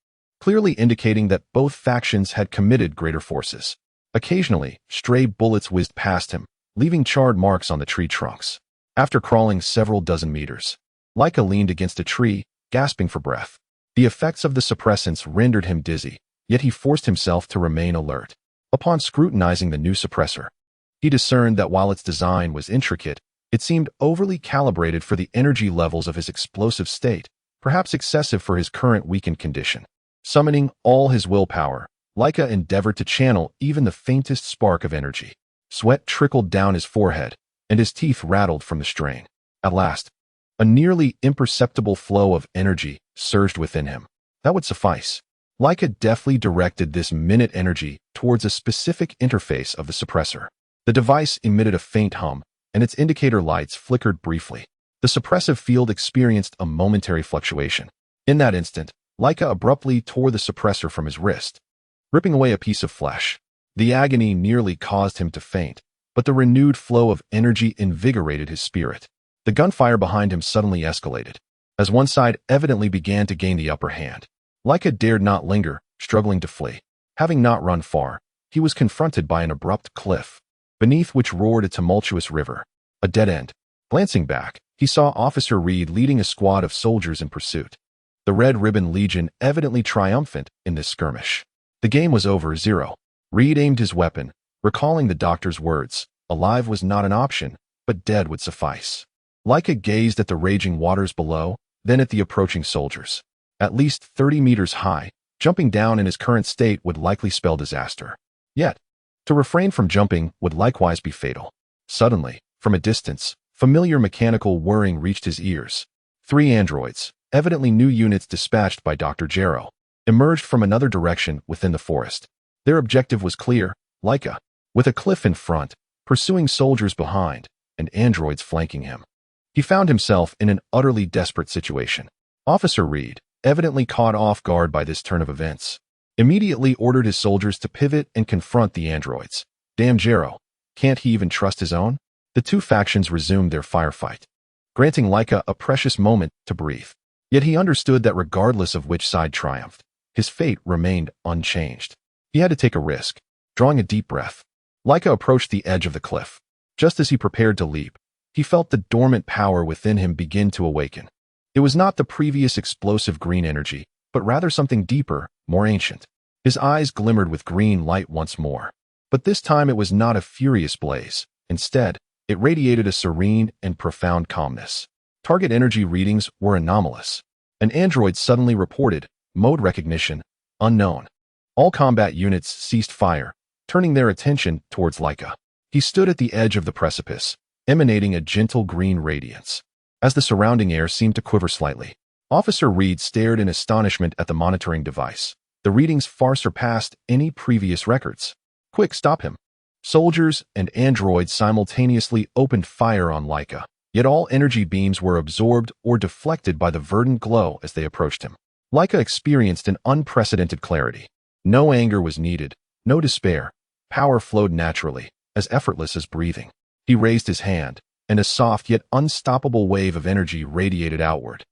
clearly indicating that both factions had committed greater forces. Occasionally, stray bullets whizzed past him, leaving charred marks on the tree trunks. After crawling several dozen meters, Laika leaned against a tree, gasping for breath. The effects of the suppressants rendered him dizzy, yet he forced himself to remain alert. Upon scrutinizing the new suppressor, he discerned that while its design was intricate, it seemed overly calibrated for the energy levels of his explosive state, perhaps excessive for his current weakened condition. Summoning all his willpower, Laika endeavored to channel even the faintest spark of energy. Sweat trickled down his forehead, and his teeth rattled from the strain. At last, a nearly imperceptible flow of energy surged within him. That would suffice. Laika deftly directed this minute energy towards a specific interface of the suppressor. The device emitted a faint hum, and its indicator lights flickered briefly. The suppressive field experienced a momentary fluctuation. In that instant, Laika abruptly tore the suppressor from his wrist, ripping away a piece of flesh. The agony nearly caused him to faint, but the renewed flow of energy invigorated his spirit. The gunfire behind him suddenly escalated, as one side evidently began to gain the upper hand. Laika dared not linger, struggling to flee. Having not run far, he was confronted by an abrupt cliff, beneath which roared a tumultuous river, a dead end. Glancing back, he saw Officer Reed leading a squad of soldiers in pursuit. The Red Ribbon Legion evidently triumphant in this skirmish. The game was over. 0. Reed aimed his weapon, recalling the doctor's words. Alive was not an option, but dead would suffice. Laika gazed at the raging waters below, then at the approaching soldiers. At least 30 meters high, jumping down in his current state would likely spell disaster. Yet, to refrain from jumping would likewise be fatal. Suddenly, from a distance, familiar mechanical whirring reached his ears. 3 androids, evidently new units dispatched by Dr. Gero, emerged from another direction within the forest. Their objective was clear: Laika, with a cliff in front, pursuing soldiers behind, and androids flanking him. He found himself in an utterly desperate situation. Officer Reed, evidently caught off guard by this turn of events, immediately ordered his soldiers to pivot and confront the androids. Damn Gero, can't he even trust his own? The two factions resumed their firefight, granting Laika a precious moment to breathe. Yet he understood that regardless of which side triumphed, his fate remained unchanged. He had to take a risk. Drawing a deep breath, Laika approached the edge of the cliff. Just as he prepared to leap, he felt the dormant power within him begin to awaken. It was not the previous explosive green energy, but rather something deeper, more ancient. His eyes glimmered with green light once more. But this time it was not a furious blaze. Instead, it radiated a serene and profound calmness. Target energy readings were anomalous. An android suddenly reported, mode recognition, unknown. All combat units ceased fire, turning their attention towards Laika. He stood at the edge of the precipice, emanating a gentle green radiance. As the surrounding air seemed to quiver slightly, Officer Reed stared in astonishment at the monitoring device. The readings far surpassed any previous records. Quick, stop him. Soldiers and androids simultaneously opened fire on Laika, yet all energy beams were absorbed or deflected by the verdant glow as they approached him. Laika experienced an unprecedented clarity. No anger was needed, no despair. Power flowed naturally, as effortless as breathing. He raised his hand, and a soft yet unstoppable wave of energy radiated outward.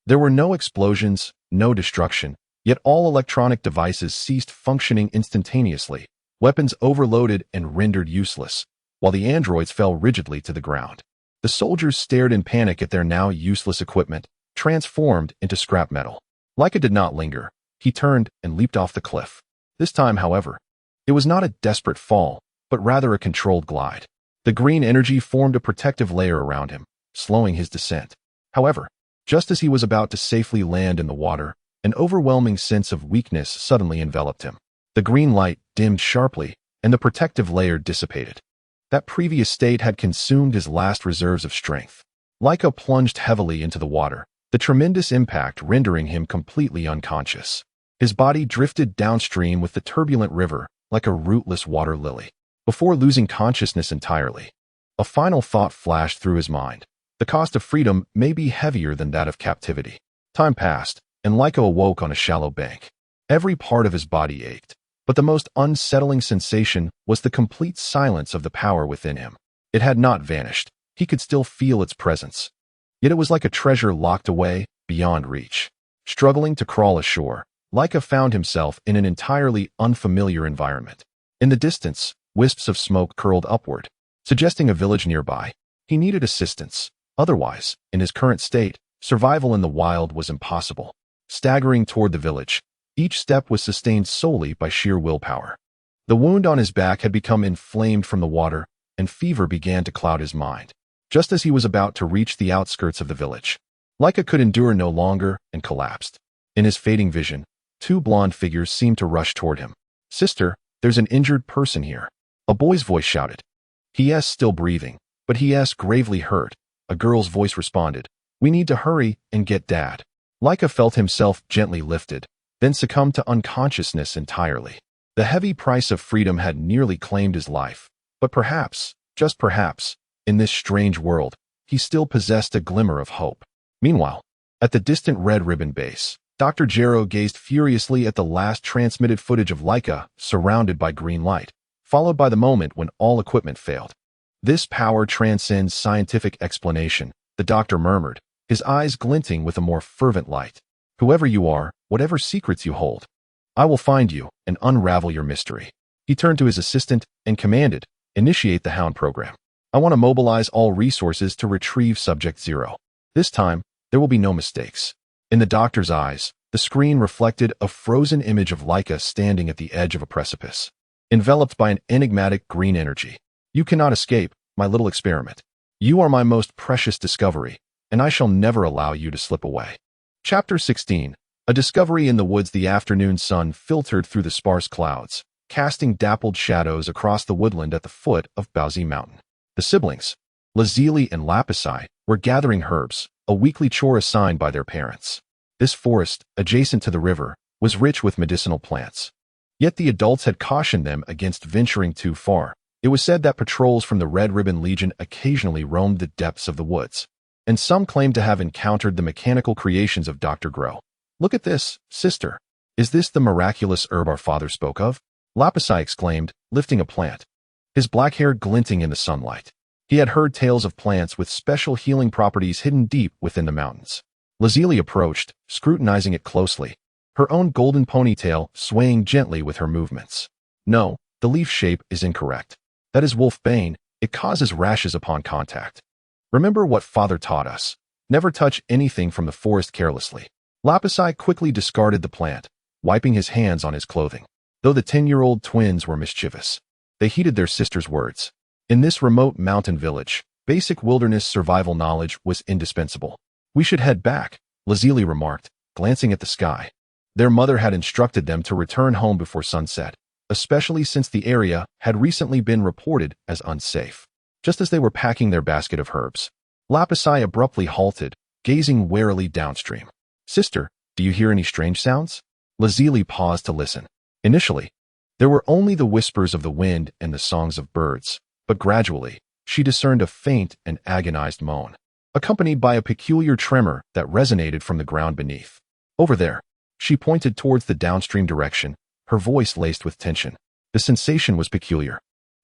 There were no explosions, no destruction, yet all electronic devices ceased functioning instantaneously. Weapons overloaded and rendered useless, while the androids fell rigidly to the ground. The soldiers stared in panic at their now useless equipment, transformed into scrap metal. Laika did not linger. He turned and leaped off the cliff. This time, however, it was not a desperate fall, but rather a controlled glide. The green energy formed a protective layer around him, slowing his descent. However, just as he was about to safely land in the water, an overwhelming sense of weakness suddenly enveloped him. The green light dimmed sharply, and the protective layer dissipated. That previous state had consumed his last reserves of strength. Laika plunged heavily into the water, the tremendous impact rendering him completely unconscious. His body drifted downstream with the turbulent river like a rootless water lily, before losing consciousness entirely. A final thought flashed through his mind. The cost of freedom may be heavier than that of captivity. Time passed, and Laika awoke on a shallow bank. Every part of his body ached, but the most unsettling sensation was the complete silence of the power within him. It had not vanished. He could still feel its presence. Yet it was like a treasure locked away, beyond reach. Struggling to crawl ashore, Laika found himself in an entirely unfamiliar environment. In the distance, wisps of smoke curled upward, suggesting a village nearby. He needed assistance. Otherwise, in his current state, survival in the wild was impossible. Staggering toward the village, each step was sustained solely by sheer willpower. The wound on his back had become inflamed from the water, and fever began to cloud his mind. Just as he was about to reach the outskirts of the village, Laika could endure no longer and collapsed. In his fading vision, two blonde figures seemed to rush toward him. "Sister, there's an injured person here," a boy's voice shouted. "He-s still breathing, but he-s gravely hurt," a girl's voice responded. "We need to hurry and get Dad." Laika felt himself gently lifted, then succumbed to unconsciousness entirely. The heavy price of freedom had nearly claimed his life, but perhaps, just perhaps, in this strange world, he still possessed a glimmer of hope. Meanwhile, at the distant Red Ribbon base, Dr. Gero gazed furiously at the last transmitted footage of Laika surrounded by green light, followed by the moment when all equipment failed. This power transcends scientific explanation, the doctor murmured, his eyes glinting with a more fervent light. Whoever you are, whatever secrets you hold, I will find you and unravel your mystery. He turned to his assistant and commanded, initiate the Hound program. I want to mobilize all resources to retrieve Subject Zero. This time, there will be no mistakes. In the doctor's eyes, the screen reflected a frozen image of Laika standing at the edge of a precipice, enveloped by an enigmatic green energy. You cannot escape, my little experiment. You are my most precious discovery, and I shall never allow you to slip away. Chapter 16. A discovery in the woods. The afternoon sun filtered through the sparse clouds, casting dappled shadows across the woodland at the foot of Baozi Mountain. The siblings, Lazili and Lapisai, were gathering herbs, a weekly chore assigned by their parents. This forest, adjacent to the river, was rich with medicinal plants. Yet the adults had cautioned them against venturing too far. It was said that patrols from the Red Ribbon Legion occasionally roamed the depths of the woods, and some claimed to have encountered the mechanical creations of Dr. Gero. Look at this, sister. Is this the miraculous herb our father spoke of? Lapisai exclaimed, lifting a plant, his black hair glinting in the sunlight. He had heard tales of plants with special healing properties hidden deep within the mountains. Lazili approached, scrutinizing it closely, her own golden ponytail swaying gently with her movements. No, the leaf shape is incorrect. That is wolfbane. It causes rashes upon contact. Remember what father taught us. Never touch anything from the forest carelessly. Lapisai quickly discarded the plant, wiping his hands on his clothing. Though the 10-year-old twins were mischievous, they heeded their sister's words. In this remote mountain village, basic wilderness survival knowledge was indispensable. We should head back, Lazili remarked, glancing at the sky. Their mother had instructed them to return home before sunset, especially since the area had recently been reported as unsafe. Just as they were packing their basket of herbs, Lapisai abruptly halted, gazing warily downstream. Sister, do you hear any strange sounds? Lazili paused to listen. Initially, there were only the whispers of the wind and the songs of birds, but gradually, she discerned a faint and agonized moan, accompanied by a peculiar tremor that resonated from the ground beneath. Over there, she pointed towards the downstream direction, her voice laced with tension. The sensation was peculiar,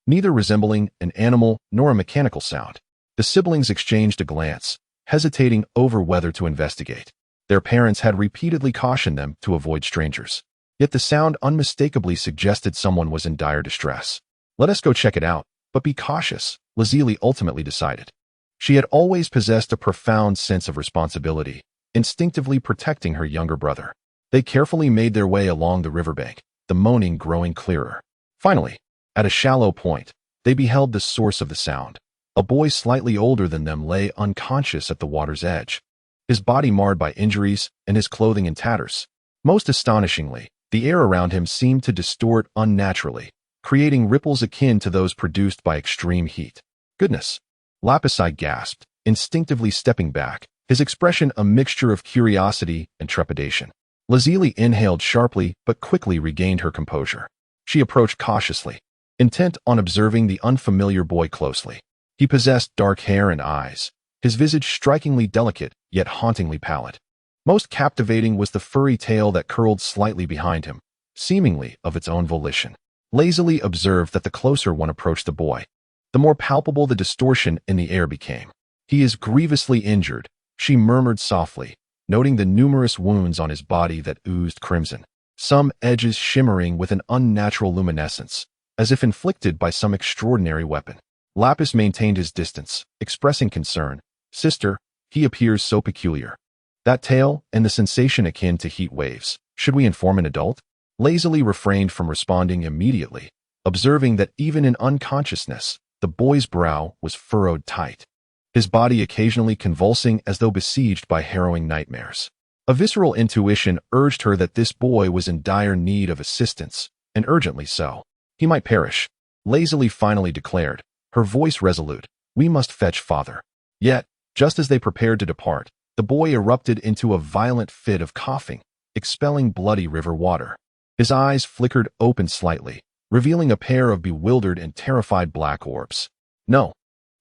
neither resembling an animal nor a mechanical sound. The siblings exchanged a glance, hesitating over whether to investigate. Their parents had repeatedly cautioned them to avoid strangers. Yet the sound unmistakably suggested someone was in dire distress. Let us go check it out, but be cautious, Lazili ultimately decided. She had always possessed a profound sense of responsibility, instinctively protecting her younger brother. They carefully made their way along the riverbank, the moaning growing clearer. Finally, at a shallow point, they beheld the source of the sound. A boy slightly older than them lay unconscious at the water's edge, his body marred by injuries and his clothing in tatters. Most astonishingly, the air around him seemed to distort unnaturally, creating ripples akin to those produced by extreme heat. Goodness! Lapisai gasped, instinctively stepping back, his expression a mixture of curiosity and trepidation. Lazili inhaled sharply but quickly regained her composure. She approached cautiously, intent on observing the unfamiliar boy closely. He possessed dark hair and eyes, his visage strikingly delicate yet hauntingly pallid. Most captivating was the furry tail that curled slightly behind him, seemingly of its own volition. Lazily observed that the closer one approached the boy, the more palpable the distortion in the air became. He is grievously injured, she murmured softly, noting the numerous wounds on his body that oozed crimson, some edges shimmering with an unnatural luminescence, as if inflicted by some extraordinary weapon. Lapis maintained his distance, expressing concern. Sister, he appears so peculiar. That tail and the sensation akin to heat waves. Should we inform an adult? Lazily refrained from responding immediately, observing that even in unconsciousness, the boy's brow was furrowed tight, his body occasionally convulsing as though besieged by harrowing nightmares. A visceral intuition urged her that this boy was in dire need of assistance, and urgently so. He might perish, Lazily finally declared, her voice resolute. We must fetch father. Yet, just as they prepared to depart, the boy erupted into a violent fit of coughing, expelling bloody river water. His eyes flickered open slightly, revealing a pair of bewildered and terrified black orbs. No,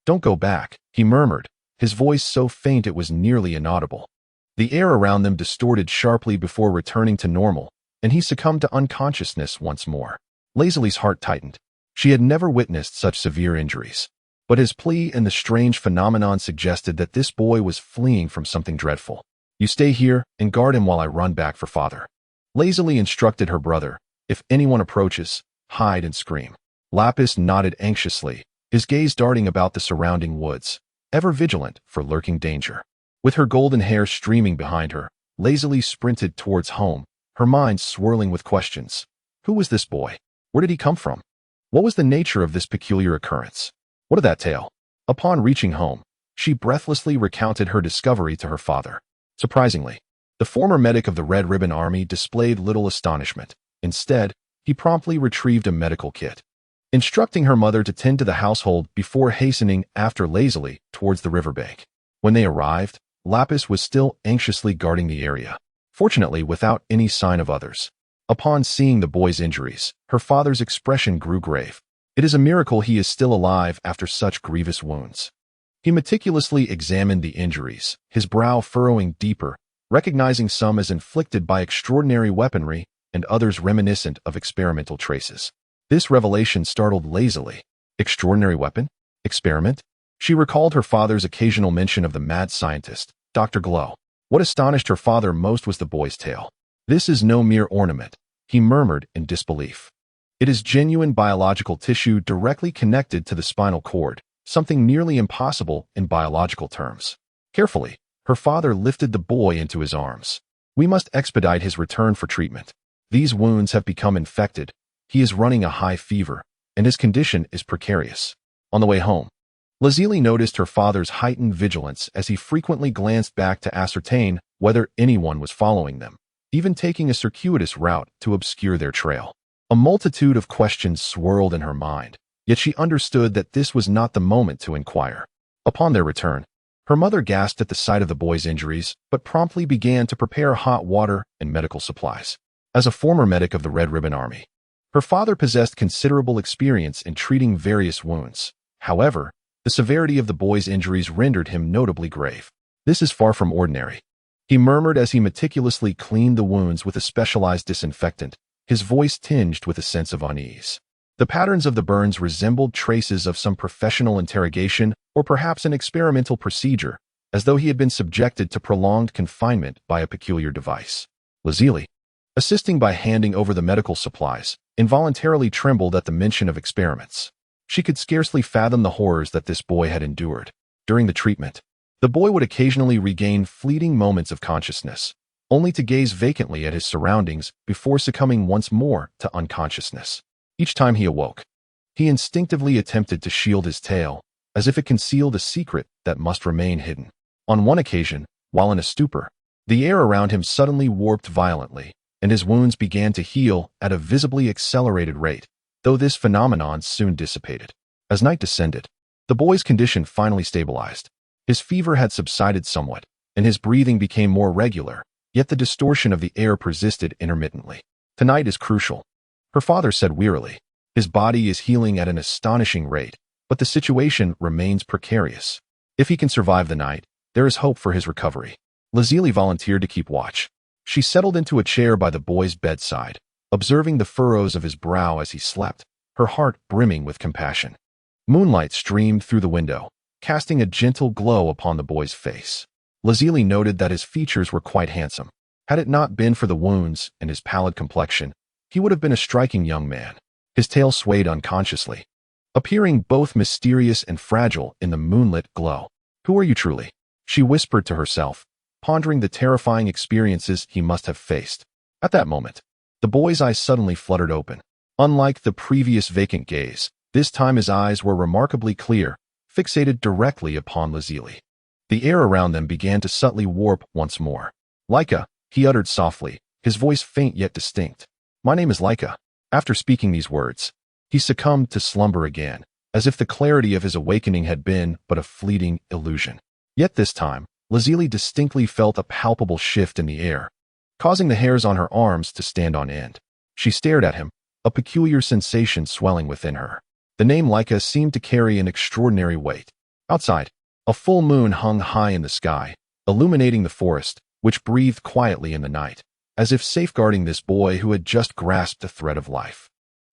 don't go back, he murmured, his voice so faint it was nearly inaudible. The air around them distorted sharply before returning to normal, and he succumbed to unconsciousness once more. Lazily's heart tightened. She had never witnessed such severe injuries. but his plea and the strange phenomenon suggested that this boy was fleeing from something dreadful. "You stay here and guard him while I run back for father," lazily instructed her brother. "If anyone approaches, hide and scream." Lapis nodded anxiously, his gaze darting about the surrounding woods, ever vigilant for lurking danger. With her golden hair streaming behind her, lazily sprinted towards home, her mind swirling with questions. Who was this boy? Where did he come from? What was the nature of this peculiar occurrence? What of that tale? Upon reaching home, she breathlessly recounted her discovery to her father. Surprisingly, the former medic of the Red Ribbon Army displayed little astonishment. Instead, he promptly retrieved a medical kit, instructing her mother to tend to the household before hastening after lazily towards the riverbank. When they arrived, Lapis was still anxiously guarding the area, fortunately without any sign of others. Upon seeing the boy's injuries, her father's expression grew grave. It is a miracle he is still alive after such grievous wounds. He meticulously examined the injuries, his brow furrowing deeper, recognizing some as inflicted by extraordinary weaponry and others reminiscent of experimental traces. This revelation startled lazily. Extraordinary weapon? Experiment? She recalled her father's occasional mention of the mad scientist, Dr. Glow. What astonished her father most was the boy's tale. "This is no mere ornament," he murmured in disbelief. "It is genuine biological tissue directly connected to the spinal cord, something nearly impossible in biological terms." Carefully, her father lifted the boy into his arms. "We must expedite his return for treatment. These wounds have become infected. He is running a high fever, and his condition is precarious." On the way home, Lazili noticed her father's heightened vigilance as he frequently glanced back to ascertain whether anyone was following them, even taking a circuitous route to obscure their trail. A multitude of questions swirled in her mind, yet she understood that this was not the moment to inquire. Upon their return, her mother gasped at the sight of the boy's injuries, but promptly began to prepare hot water and medical supplies. As a former medic of the Red Ribbon Army, her father possessed considerable experience in treating various wounds. However, the severity of the boy's injuries rendered him notably grave. "This is far from ordinary," he murmured as he meticulously cleaned the wounds with a specialized disinfectant, his voice tinged with a sense of unease. The patterns of the burns resembled traces of some professional interrogation or perhaps an experimental procedure, as though he had been subjected to prolonged confinement by a peculiar device. Lazili, assisting by handing over the medical supplies, involuntarily trembled at the mention of experiments. She could scarcely fathom the horrors that this boy had endured. During the treatment, the boy would occasionally regain fleeting moments of consciousness, only to gaze vacantly at his surroundings before succumbing once more to unconsciousness. Each time he awoke, he instinctively attempted to shield his tail, as if it concealed a secret that must remain hidden. On one occasion, while in a stupor, the air around him suddenly warped violently, and his wounds began to heal at a visibly accelerated rate, though this phenomenon soon dissipated. As night descended, the boy's condition finally stabilized. His fever had subsided somewhat, and his breathing became more regular, yet the distortion of the air persisted intermittently. "Tonight is crucial," her father said wearily. "His body is healing at an astonishing rate, but the situation remains precarious. If he can survive the night, there is hope for his recovery." Lazili volunteered to keep watch. She settled into a chair by the boy's bedside, observing the furrows of his brow as he slept, her heart brimming with compassion. Moonlight streamed through the window, casting a gentle glow upon the boy's face. Lazili noted that his features were quite handsome. Had it not been for the wounds and his pallid complexion, he would have been a striking young man. His tail swayed unconsciously, appearing both mysterious and fragile in the moonlit glow. "Who are you truly?" she whispered to herself, pondering the terrifying experiences he must have faced. At that moment, the boy's eyes suddenly fluttered open. Unlike the previous vacant gaze, this time his eyes were remarkably clear, fixated directly upon Lazili. The air around them began to subtly warp once more. "Laika," he uttered softly, his voice faint yet distinct. "My name is Laika." After speaking these words, he succumbed to slumber again, as if the clarity of his awakening had been but a fleeting illusion. Yet this time, Lazili distinctly felt a palpable shift in the air, causing the hairs on her arms to stand on end. She stared at him, a peculiar sensation swelling within her. The name Laika seemed to carry an extraordinary weight. Outside, a full moon hung high in the sky, illuminating the forest, which breathed quietly in the night, as if safeguarding this boy who had just grasped the thread of life.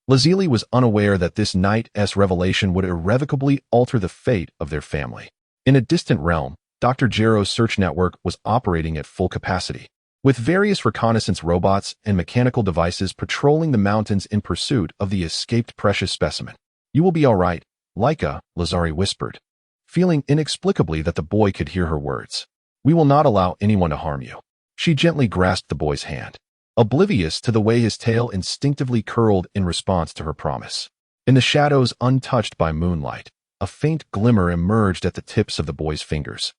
Lazili was unaware that this night's revelation would irrevocably alter the fate of their family. In a distant realm, Dr. Gero's search network was operating at full capacity, with various reconnaissance robots and mechanical devices patrolling the mountains in pursuit of the escaped precious specimen. "You will be all right, Laika," Lazari whispered, feeling inexplicably that the boy could hear her words. "We will not allow anyone to harm you." She gently grasped the boy's hand, oblivious to the way his tail instinctively curled in response to her promise. In the shadows untouched by moonlight, a faint glimmer emerged at the tips of the boy's fingers,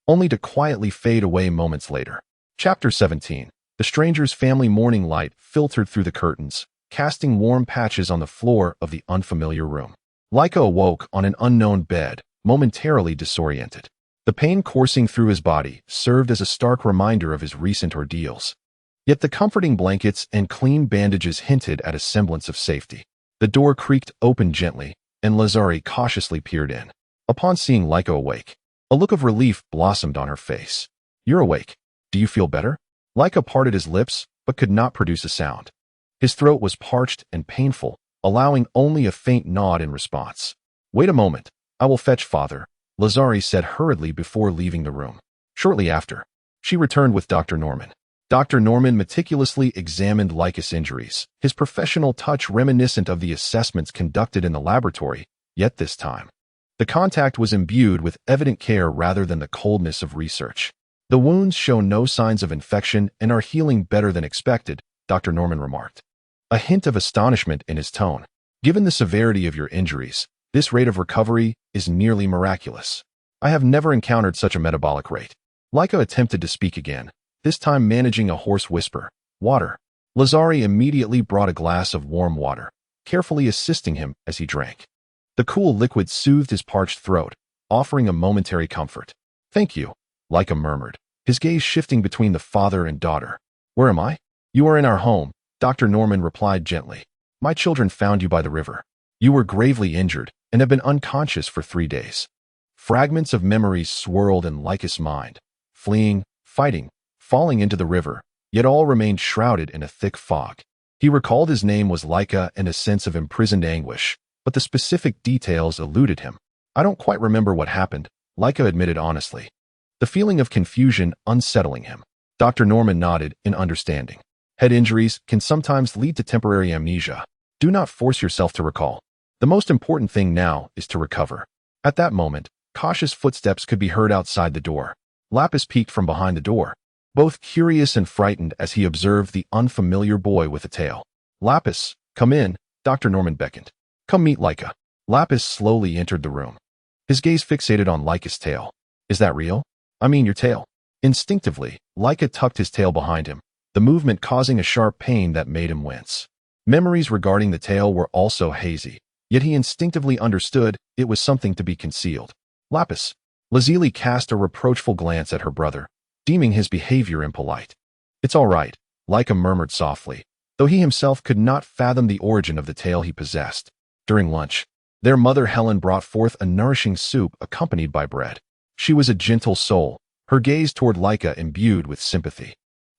only to quietly fade away moments later. Chapter 17. The stranger's family morning light filtered through the curtains, casting warm patches on the floor of the unfamiliar room. Laika awoke on an unknown bed, momentarily disoriented. The pain coursing through his body served as a stark reminder of his recent ordeals. Yet the comforting blankets and clean bandages hinted at a semblance of safety. The door creaked open gently, and Lazari cautiously peered in. Upon seeing Laika awake, a look of relief blossomed on her face. "You're awake. Do you feel better?" Laika parted his lips, but could not produce a sound. His throat was parched and painful, allowing only a faint nod in response. "Wait a moment. I will fetch father," Lazari said hurriedly before leaving the room. Shortly after, she returned with Dr. Norman. Dr. Norman meticulously examined Laika's injuries, his professional touch reminiscent of the assessments conducted in the laboratory, yet this time, the contact was imbued with evident care rather than the coldness of research. "The wounds show no signs of infection and are healing better than expected," Dr. Norman remarked, a hint of astonishment in his tone. "Given the severity of your injuries, this rate of recovery is nearly miraculous. I have never encountered such a metabolic rate." Laika attempted to speak again, this time managing a hoarse whisper. "Water." Lazari immediately brought a glass of warm water, carefully assisting him as he drank. The cool liquid soothed his parched throat, offering a momentary comfort. "Thank you," Laika murmured, his gaze shifting between the father and daughter. "Where am I?" "You are in our home," Dr. Norman replied gently. "My children found you by the river. You were gravely injured and have been unconscious for 3 days." Fragments of memories swirled in Laika's mind, fleeing, fighting, falling into the river, yet all remained shrouded in a thick fog. He recalled his name was Laika and a sense of imprisoned anguish, but the specific details eluded him. "I don't quite remember what happened," Laika admitted honestly, the feeling of confusion unsettling him. Dr. Norman nodded in understanding. "Head injuries can sometimes lead to temporary amnesia. Do not force yourself to recall. The most important thing now is to recover." At that moment, cautious footsteps could be heard outside the door. Lapis peeked from behind the door, both curious and frightened as he observed the unfamiliar boy with a tail. "Lapis, come in," Dr. Norman beckoned. "Come meet Laika." Lapis slowly entered the room, his gaze fixated on Laika's tail. "Is that real? I mean your tail." Instinctively, Laika tucked his tail behind him, the movement causing a sharp pain that made him wince. Memories regarding the tail were also hazy, yet he instinctively understood it was something to be concealed. "Lapis." Lazili cast a reproachful glance at her brother, deeming his behavior impolite. "It's all right," Laika murmured softly, though he himself could not fathom the origin of the tail he possessed. During lunch, their mother Helen brought forth a nourishing soup accompanied by bread. She was a gentle soul, her gaze toward Laika imbued with sympathy.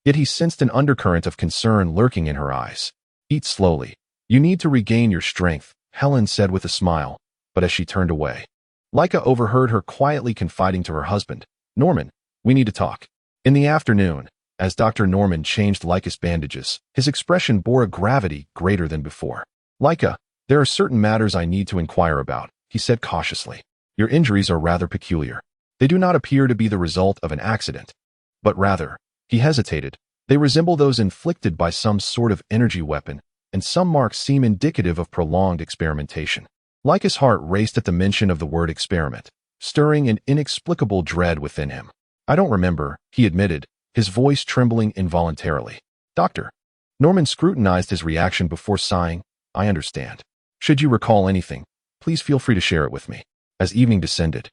Yet he sensed an undercurrent of concern lurking in her eyes. "Eat slowly. You need to regain your strength," Helen said with a smile, but as she turned away, Laika overheard her quietly confiding to her husband, "Norman, we need to talk." In the afternoon, as Dr. Norman changed Laika's bandages, his expression bore a gravity greater than before. "Laika, there are certain matters I need to inquire about," he said cautiously. "Your injuries are rather peculiar. They do not appear to be the result of an accident, but rather," he hesitated, "they resemble those inflicted by some sort of energy weapon, and some marks seem indicative of prolonged experimentation." Laika's heart raced at the mention of the word experiment, stirring an inexplicable dread within him. "I don't remember," he admitted, his voice trembling involuntarily. "Doctor." Norman scrutinized his reaction before sighing. "I understand. Should you recall anything, please feel free to share it with me." As evening descended,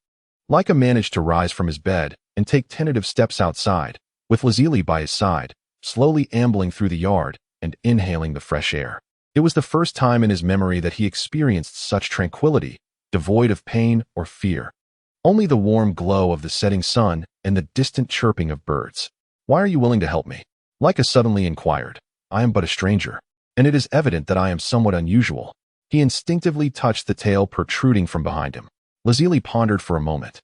Laika managed to rise from his bed and take tentative steps outside, with Lazili by his side, slowly ambling through the yard and inhaling the fresh air. It was the first time in his memory that he experienced such tranquility, devoid of pain or fear. Only the warm glow of the setting sun and the distant chirping of birds. "Why are you willing to help me?" Laika suddenly inquired. "I am but a stranger." and it is evident that I am somewhat unusual. He instinctively touched the tail protruding from behind him. Lazuli pondered for a moment.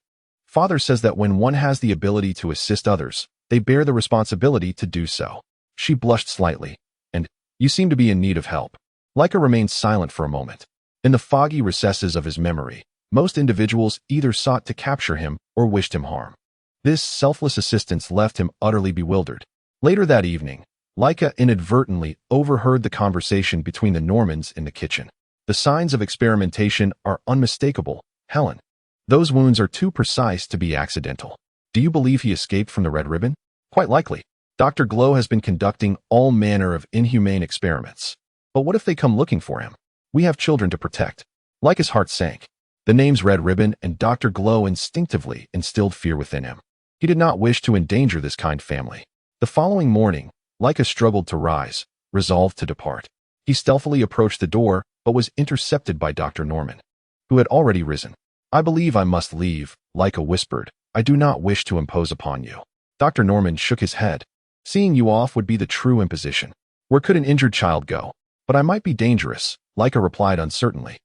Father says that when one has the ability to assist others, they bear the responsibility to do so. She blushed slightly. And, you seem to be in need of help. Laika remained silent for a moment. In the foggy recesses of his memory, most individuals either sought to capture him or wished him harm. This selfless assistance left him utterly bewildered. Later that evening, Laika inadvertently overheard the conversation between the Normans in the kitchen. The signs of experimentation are unmistakable, Helen. Those wounds are too precise to be accidental. Do you believe he escaped from the Red Ribbon? Quite likely. Dr. Glow has been conducting all manner of inhumane experiments. But what if they come looking for him? We have children to protect. Laika's heart sank. The names Red Ribbon and Dr. Glow instinctively instilled fear within him. He did not wish to endanger this kind family. The following morning, Laika struggled to rise, resolved to depart. He stealthily approached the door, but was intercepted by Dr. Norman, who had already risen. I believe I must leave, Laika whispered. I do not wish to impose upon you. Dr. Norman shook his head. Seeing you off would be the true imposition. Where could an injured child go? But I might be dangerous, Laika replied uncertainly,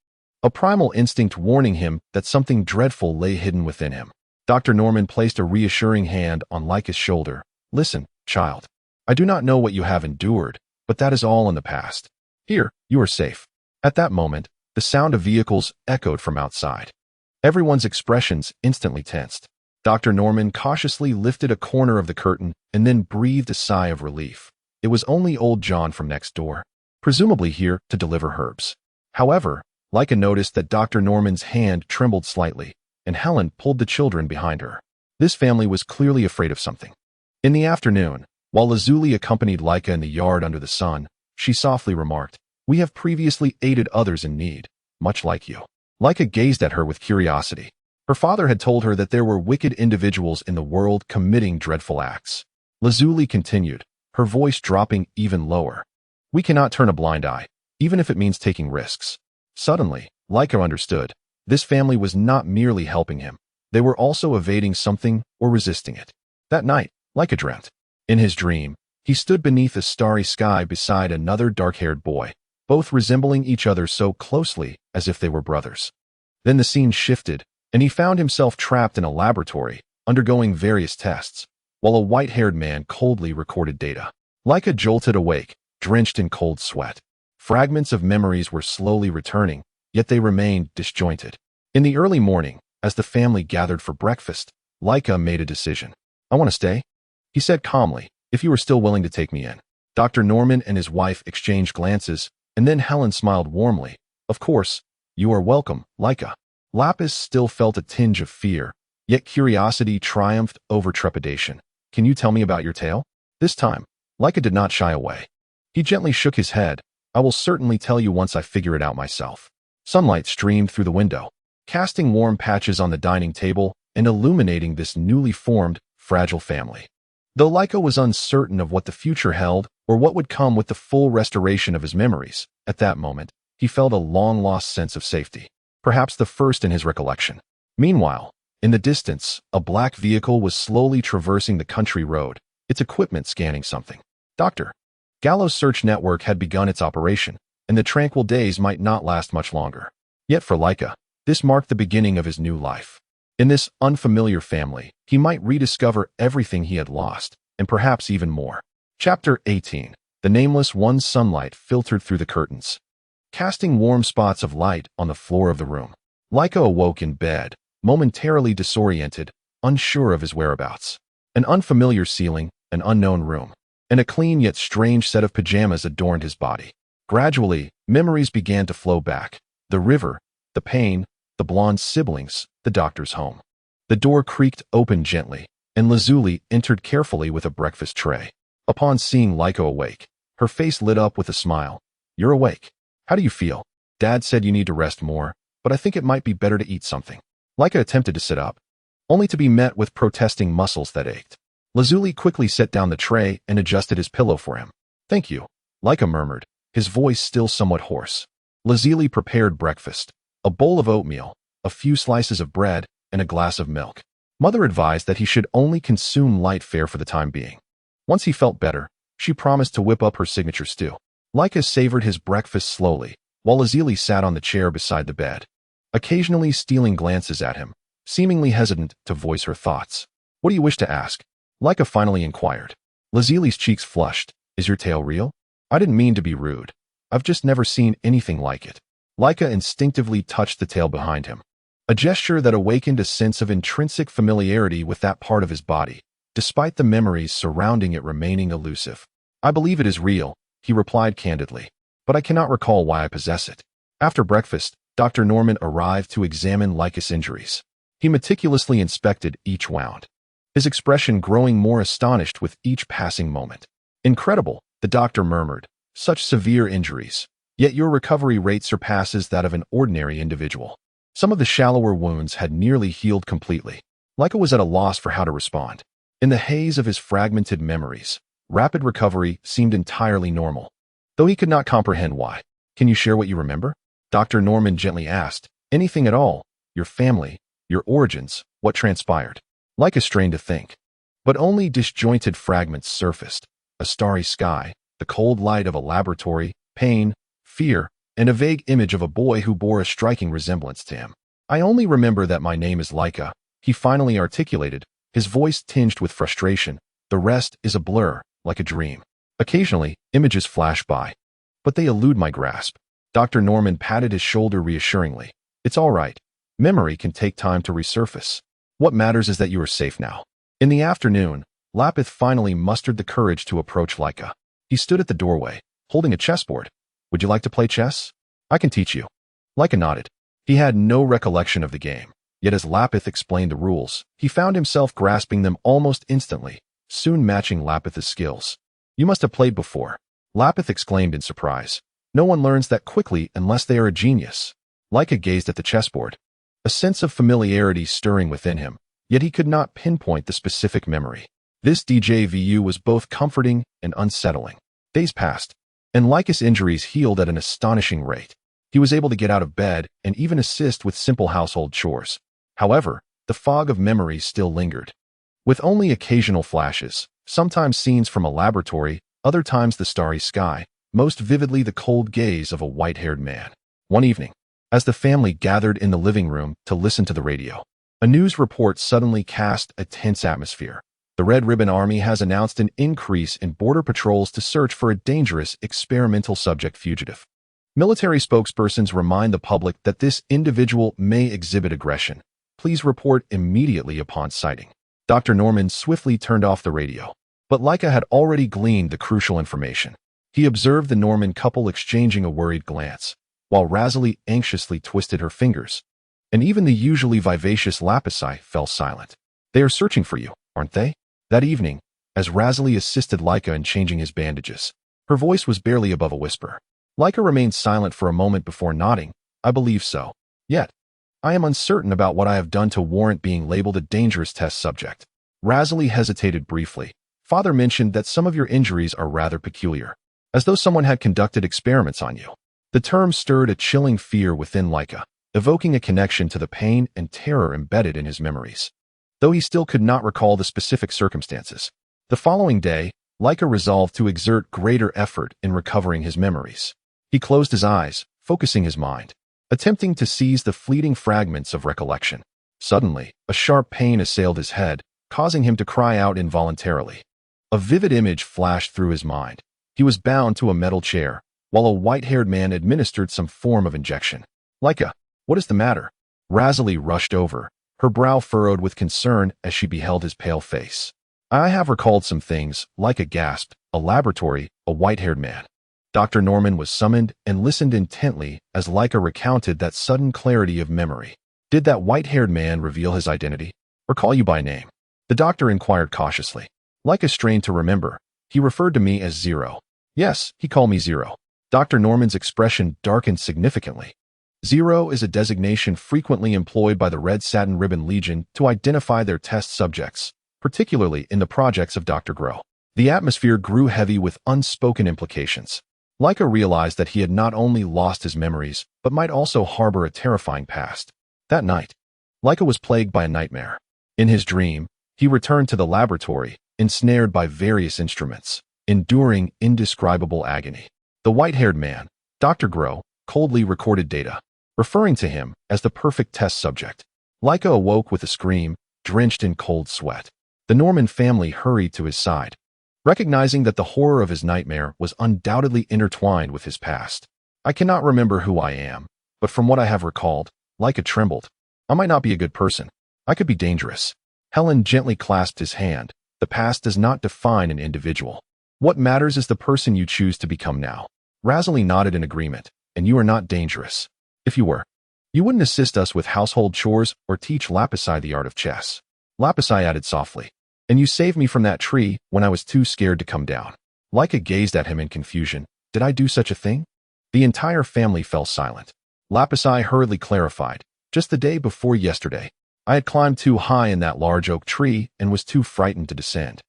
a primal instinct warning him that something dreadful lay hidden within him. Dr. Norman placed a reassuring hand on Laika's shoulder. Listen, child. I do not know what you have endured, but that is all in the past. Here, you are safe. At that moment, the sound of vehicles echoed from outside. Everyone's expressions instantly tensed. Dr. Norman cautiously lifted a corner of the curtain and then breathed a sigh of relief. It was only old John from next door, presumably here to deliver herbs. However, Laika noticed that Dr. Norman's hand trembled slightly, and Helen pulled the children behind her. This family was clearly afraid of something. In the afternoon, while Lazuli accompanied Laika in the yard under the sun, she softly remarked, We have previously aided others in need, much like you. Laika gazed at her with curiosity. Her father had told her that there were wicked individuals in the world committing dreadful acts. Lazuli continued, her voice dropping even lower. We cannot turn a blind eye, even if it means taking risks. Suddenly, Laika understood. This family was not merely helping him. They were also evading something or resisting it. That night, Laika dreamt. In his dream, he stood beneath a starry sky beside another dark-haired boy, both resembling each other so closely as if they were brothers. Then the scene shifted, and he found himself trapped in a laboratory, undergoing various tests, while a white-haired man coldly recorded data. Laika jolted awake, drenched in cold sweat. Fragments of memories were slowly returning, yet they remained disjointed. In the early morning, as the family gathered for breakfast, Laika made a decision. I want to stay, he said calmly, if you are still willing to take me in. Dr. Norman and his wife exchanged glances, and then Helen smiled warmly. Of course, you are welcome, Laika. Lapis still felt a tinge of fear, yet curiosity triumphed over trepidation. Can you tell me about your tale? This time, Laika did not shy away. He gently shook his head. I will certainly tell you once I figure it out myself. Sunlight streamed through the window, casting warm patches on the dining table and illuminating this newly formed, fragile family. Though Laika was uncertain of what the future held or what would come with the full restoration of his memories, at that moment, he felt a long-lost sense of safety, perhaps the first in his recollection. Meanwhile, in the distance, a black vehicle was slowly traversing the country road, its equipment scanning something. Dr. Gallo's search network had begun its operation, and the tranquil days might not last much longer. Yet for Laika, this marked the beginning of his new life. In this unfamiliar family, he might rediscover everything he had lost, and perhaps even more. Chapter 18. The Nameless One's sunlight filtered through the curtains, casting warm spots of light on the floor of the room. Laika awoke in bed, momentarily disoriented, unsure of his whereabouts. An unfamiliar ceiling, an unknown room, and a clean yet strange set of pajamas adorned his body. Gradually, memories began to flow back. The river, the pain, the blonde siblings, the doctor's home. The door creaked open gently, and Lazuli entered carefully with a breakfast tray. Upon seeing Laika awake, her face lit up with a smile. You're awake. How do you feel? Dad said you need to rest more, but I think it might be better to eat something. Laika attempted to sit up, only to be met with protesting muscles that ached. Lazuli quickly set down the tray and adjusted his pillow for him. Thank you, Laika murmured, his voice still somewhat hoarse. Lazuli prepared breakfast, a bowl of oatmeal, a few slices of bread, and a glass of milk. Mother advised that he should only consume light fare for the time being. Once he felt better, she promised to whip up her signature stew. Laika savored his breakfast slowly, while Azili sat on the chair beside the bed, occasionally stealing glances at him, seemingly hesitant to voice her thoughts. What do you wish to ask? Laika finally inquired. Lazili's cheeks flushed. Is your tale real? I didn't mean to be rude. I've just never seen anything like it. Laika instinctively touched the tail behind him, a gesture that awakened a sense of intrinsic familiarity with that part of his body, despite the memories surrounding it remaining elusive. I believe it is real, he replied candidly, but I cannot recall why I possess it. After breakfast, Dr. Norman arrived to examine Laika's injuries. He meticulously inspected each wound, his expression growing more astonished with each passing moment. Incredible, the doctor murmured. Such severe injuries, yet your recovery rate surpasses that of an ordinary individual. Some of the shallower wounds had nearly healed completely. Laika was at a loss for how to respond. In the haze of his fragmented memories, rapid recovery seemed entirely normal, though he could not comprehend why. Can you share what you remember? Dr. Norman gently asked. Anything at all. Your family, your origins, what transpired. Laika strained to think. But only disjointed fragments surfaced. A starry sky, the cold light of a laboratory, pain, fear, and a vague image of a boy who bore a striking resemblance to him. I only remember that my name is Laika, he finally articulated, his voice tinged with frustration. The rest is a blur, like a dream. Occasionally, images flash by, but they elude my grasp. Dr. Norman patted his shoulder reassuringly. It's all right. Memory can take time to resurface. What matters is that you are safe now. In the afternoon, Lapith finally mustered the courage to approach Laika. He stood at the doorway, holding a chessboard. Would you like to play chess? I can teach you. Laika nodded. He had no recollection of the game, yet as Lapith explained the rules, he found himself grasping them almost instantly, soon matching Lapith's skills. You must have played before. Lapith exclaimed in surprise. No one learns that quickly unless they are a genius. Laika gazed at the chessboard, a sense of familiarity stirring within him, yet he could not pinpoint the specific memory. This DJVU was both comforting and unsettling. Days passed, and Laika's injuries healed at an astonishing rate. He was able to get out of bed and even assist with simple household chores. However, the fog of memories still lingered. With only occasional flashes, sometimes scenes from a laboratory, other times the starry sky, most vividly the cold gaze of a white-haired man. One evening, as the family gathered in the living room to listen to the radio, a news report suddenly cast a tense atmosphere. The Red Ribbon Army has announced an increase in border patrols to search for a dangerous experimental subject fugitive. Military spokespersons remind the public that this individual may exhibit aggression. Please report immediately upon sighting. Dr. Norman swiftly turned off the radio, but Laika had already gleaned the crucial information. He observed the Norman couple exchanging a worried glance, while Razali anxiously twisted her fingers, and even the usually vivacious Lapisai fell silent. They are searching for you, aren't they? That evening, as Razali assisted Laika in changing his bandages, her voice was barely above a whisper. Laika remained silent for a moment before nodding. I believe so. Yet, I am uncertain about what I have done to warrant being labeled a dangerous test subject. Razali hesitated briefly. Father mentioned that some of your injuries are rather peculiar, as though someone had conducted experiments on you. The term stirred a chilling fear within Laika, evoking a connection to the pain and terror embedded in his memories. Though he still could not recall the specific circumstances. The following day, Laika resolved to exert greater effort in recovering his memories. He closed his eyes, focusing his mind, attempting to seize the fleeting fragments of recollection. Suddenly, a sharp pain assailed his head, causing him to cry out involuntarily. A vivid image flashed through his mind. He was bound to a metal chair, while a white-haired man administered some form of injection. Laika, what is the matter? Razali rushed over, her brow furrowed with concern as she beheld his pale face. I have recalled some things, Laika gasped, a laboratory, a white-haired man. Dr. Norman was summoned and listened intently as Laika recounted that sudden clarity of memory. Did that white-haired man reveal his identity, or call you by name? The doctor inquired cautiously. Laika strained to remember. He referred to me as Zero. Yes, he called me Zero. Dr. Norman's expression darkened significantly. Zero is a designation frequently employed by the Red Satin Ribbon Legion to identify their test subjects, particularly in the projects of Dr. Gero. The atmosphere grew heavy with unspoken implications. Laika realized that he had not only lost his memories, but might also harbor a terrifying past. That night, Laika was plagued by a nightmare. In his dream, he returned to the laboratory, ensnared by various instruments, enduring indescribable agony. The white-haired man, Dr. Gero, coldly recorded data, referring to him as the perfect test subject. Laika awoke with a scream, drenched in cold sweat. The Norman family hurried to his side, recognizing that the horror of his nightmare was undoubtedly intertwined with his past. I cannot remember who I am, but from what I have recalled, Laika trembled. I might not be a good person. I could be dangerous. Helen gently clasped his hand. The past does not define an individual. What matters is the person you choose to become now. Razily nodded in agreement. And you are not dangerous. If you were, you wouldn't assist us with household chores or teach Lapisai the art of chess. Lapisai added softly. And you saved me from that tree when I was too scared to come down. Laika gazed at him in confusion. Did I do such a thing? The entire family fell silent. Lapisai hurriedly clarified. Just the day before yesterday, I had climbed too high in that large oak tree and was too frightened to descend.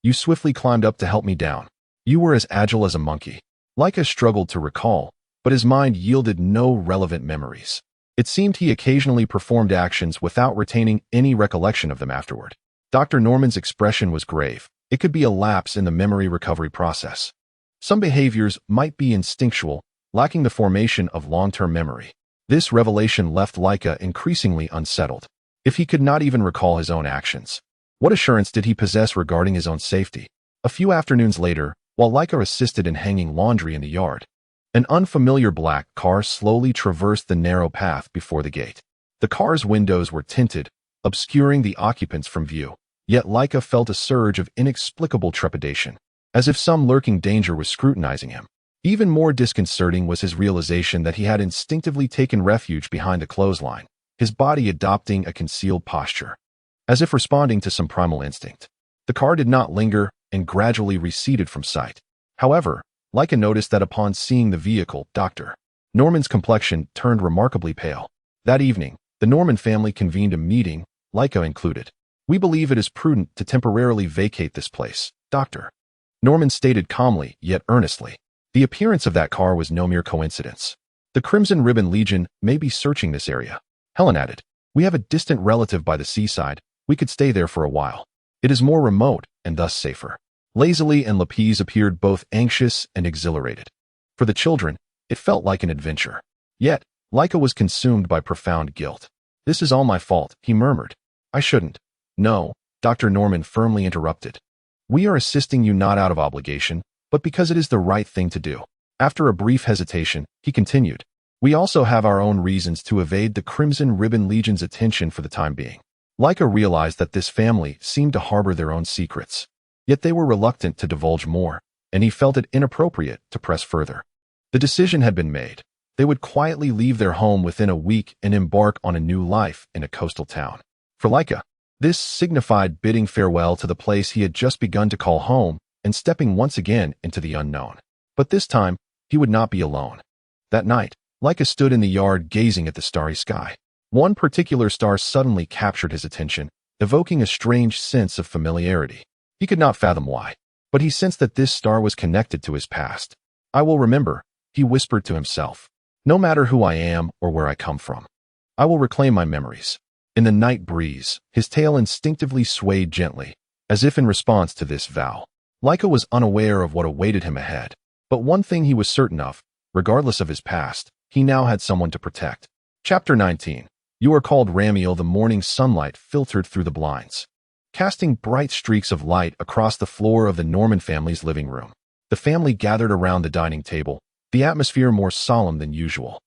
You swiftly climbed up to help me down. You were as agile as a monkey. Laika struggled to recall, but his mind yielded no relevant memories. It seemed he occasionally performed actions without retaining any recollection of them afterward. Dr. Norman's expression was grave. It could be a lapse in the memory recovery process. Some behaviors might be instinctual, lacking the formation of long-term memory. This revelation left Laika increasingly unsettled. If he could not even recall his own actions, what assurance did he possess regarding his own safety? A few afternoons later, while Laika assisted in hanging laundry in the yard, an unfamiliar black car slowly traversed the narrow path before the gate. The car's windows were tinted, obscuring the occupants from view. Yet Laika felt a surge of inexplicable trepidation, as if some lurking danger was scrutinizing him. Even more disconcerting was his realization that he had instinctively taken refuge behind the clothesline, his body adopting a concealed posture, as if responding to some primal instinct. The car did not linger and gradually receded from sight. However, Laika noticed that upon seeing the vehicle, Dr. Norman's complexion turned remarkably pale. That evening, the Norman family convened a meeting, Laika included. We believe it is prudent to temporarily vacate this place, Dr. Norman stated calmly, yet earnestly. The appearance of that car was no mere coincidence. The Crimson Ribbon Legion may be searching this area. Helen added, we have a distant relative by the seaside. We could stay there for a while. It is more remote and thus safer. Lazily and Lapise appeared both anxious and exhilarated. For the children, it felt like an adventure. Yet, Laika was consumed by profound guilt. This is all my fault, he murmured. I shouldn't. No, Dr. Norman firmly interrupted. We are assisting you not out of obligation, but because it is the right thing to do. After a brief hesitation, he continued. We also have our own reasons to evade the Crimson Ribbon Legion's attention for the time being. Laika realized that this family seemed to harbor their own secrets. Yet they were reluctant to divulge more, and he felt it inappropriate to press further. The decision had been made. They would quietly leave their home within a week and embark on a new life in a coastal town. For Laika, this signified bidding farewell to the place he had just begun to call home and stepping once again into the unknown. But this time, he would not be alone. That night, Laika stood in the yard gazing at the starry sky. One particular star suddenly captured his attention, evoking a strange sense of familiarity. He could not fathom why, but he sensed that this star was connected to his past. I will remember, he whispered to himself. No matter who I am or where I come from, I will reclaim my memories. In the night breeze, his tail instinctively swayed gently, as if in response to this vow. Laika was unaware of what awaited him ahead, but one thing he was certain of, regardless of his past, he now had someone to protect. Chapter 19. You are called Ramiel. The morning sunlight filtered through the blinds, casting bright streaks of light across the floor of the Norman family's living room. The family gathered around the dining table, the atmosphere more solemn than usual.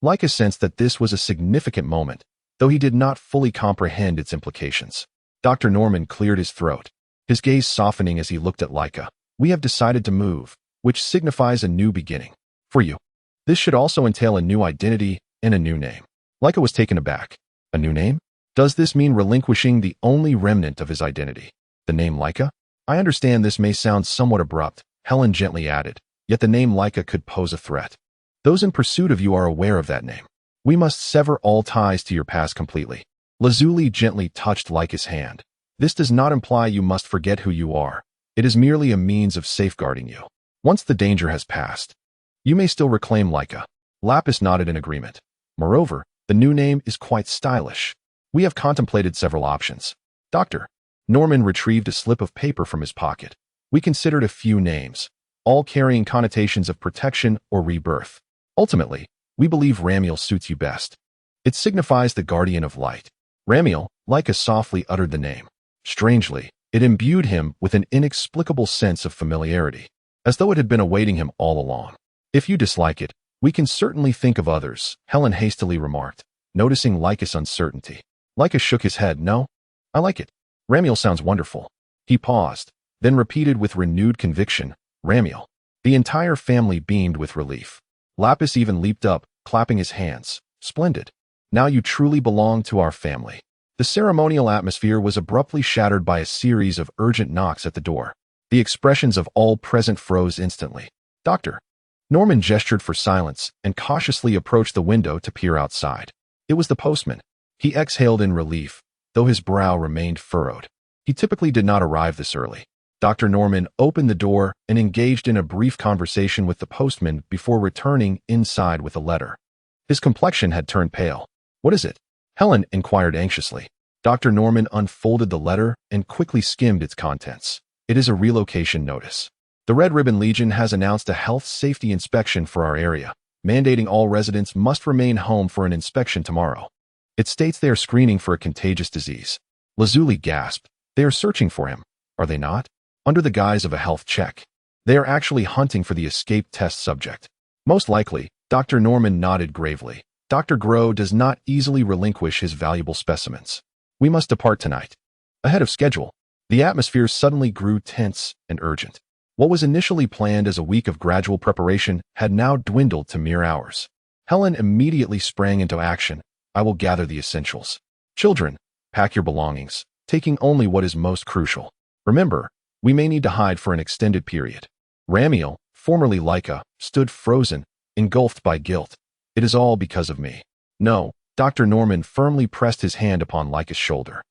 Laika sensed that this was a significant moment, though he did not fully comprehend its implications. Dr. Norman cleared his throat, his gaze softening as he looked at Laika. We have decided to move, which signifies a new beginning. For you, this should also entail a new identity and a new name. Laika was taken aback. A new name? Does this mean relinquishing the only remnant of his identity? The name Laika? I understand this may sound somewhat abrupt, Helen gently added, yet the name Laika could pose a threat. Those in pursuit of you are aware of that name. We must sever all ties to your past completely. Lazuli gently touched Laika's hand. This does not imply you must forget who you are. It is merely a means of safeguarding you. Once the danger has passed, you may still reclaim Laika. Lapis nodded in agreement. Moreover, the new name is quite stylish. We have contemplated several options. Dr. Norman retrieved a slip of paper from his pocket. We considered a few names. all carrying connotations of protection or rebirth. Ultimately, we believe Ramiel suits you best. It signifies the guardian of light. Ramiel, Laika softly uttered the name. Strangely, it imbued him with an inexplicable sense of familiarity, as though it had been awaiting him all along. If you dislike it, we can certainly think of others, Helen hastily remarked, noticing Laika's uncertainty. Laika shook his head. No, I like it. Ramiel sounds wonderful. He paused, then repeated with renewed conviction, Ramiel. The entire family beamed with relief. Lapis even leaped up, clapping his hands. Splendid. Now you truly belong to our family. The ceremonial atmosphere was abruptly shattered by a series of urgent knocks at the door. The expressions of all present froze instantly. Doctor. Norman gestured for silence and cautiously approached the window to peer outside. It was the postman. He exhaled in relief, though his brow remained furrowed. He typically did not arrive this early. Dr. Norman opened the door and engaged in a brief conversation with the postman before returning inside with a letter. His complexion had turned pale. What is it? Helen inquired anxiously. Dr. Norman unfolded the letter and quickly skimmed its contents. It is a relocation notice. The Red Ribbon Legion has announced a health safety inspection for our area, mandating all residents must remain home for an inspection tomorrow. It states they are screening for a contagious disease. Lazuli gasped. They are searching for him, are they not? Under the guise of a health check. They are actually hunting for the escaped test subject. Most likely, Dr. Norman nodded gravely. Dr. Gero does not easily relinquish his valuable specimens. We must depart tonight. Ahead of schedule, the atmosphere suddenly grew tense and urgent. What was initially planned as a week of gradual preparation had now dwindled to mere hours. Helen immediately sprang into action. I will gather the essentials. Children, pack your belongings, taking only what is most crucial. Remember, we may need to hide for an extended period. Ramiel, formerly Laika, stood frozen, engulfed by guilt. It is all because of me. No, Dr. Norman firmly pressed his hand upon Laika's shoulder.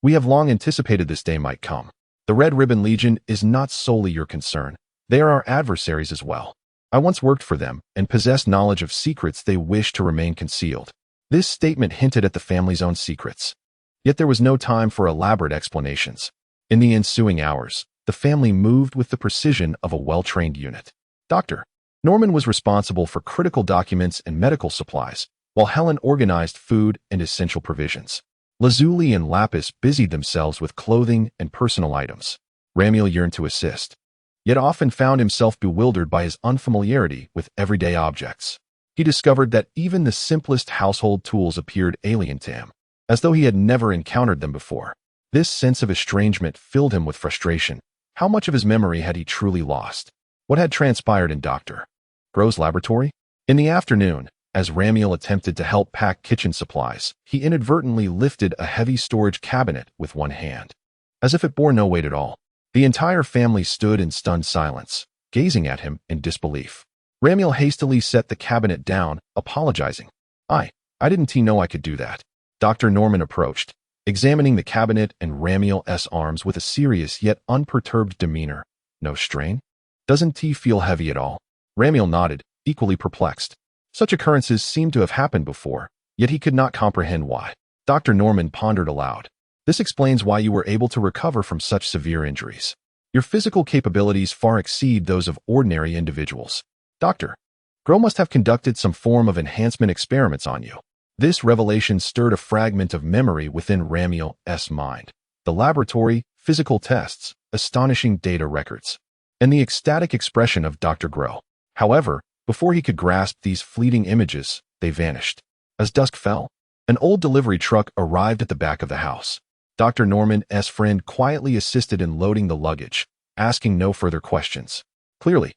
We have long anticipated this day might come. The Red Ribbon Legion is not solely your concern. They are our adversaries as well. I once worked for them and possessed knowledge of secrets they wish to remain concealed. This statement hinted at the family's own secrets. Yet there was no time for elaborate explanations. In the ensuing hours, the family moved with the precision of a well-trained unit. Dr. Norman was responsible for critical documents and medical supplies, while Helen organized food and essential provisions. Lazuli and Lapis busied themselves with clothing and personal items. Ramiel yearned to assist, yet often found himself bewildered by his unfamiliarity with everyday objects. He discovered that even the simplest household tools appeared alien to him, as though he had never encountered them before. This sense of estrangement filled him with frustration. How much of his memory had he truly lost? What had transpired in Dr. Gero's laboratory? In the afternoon, as Ramiel attempted to help pack kitchen supplies, he inadvertently lifted a heavy storage cabinet with one hand, as if it bore no weight at all. The entire family stood in stunned silence, gazing at him in disbelief. Ramiel hastily set the cabinet down, apologizing. I didn't know I could do that. Dr. Norman approached, examining the cabinet and Ramiel's arms with a serious yet unperturbed demeanor. No strain? Doesn't tea feel heavy at all? Ramiel nodded, equally perplexed. Such occurrences seemed to have happened before, yet he could not comprehend why. Dr. Norman pondered aloud. This explains why you were able to recover from such severe injuries. Your physical capabilities far exceed those of ordinary individuals. Dr. Gero must have conducted some form of enhancement experiments on you. This revelation stirred a fragment of memory within Ramiel's mind. The laboratory, physical tests, astonishing data records, and the ecstatic expression of Dr. Gero. However, before he could grasp these fleeting images, they vanished. As dusk fell, an old delivery truck arrived at the back of the house. Dr. Norman's friend quietly assisted in loading the luggage, asking no further questions. Clearly,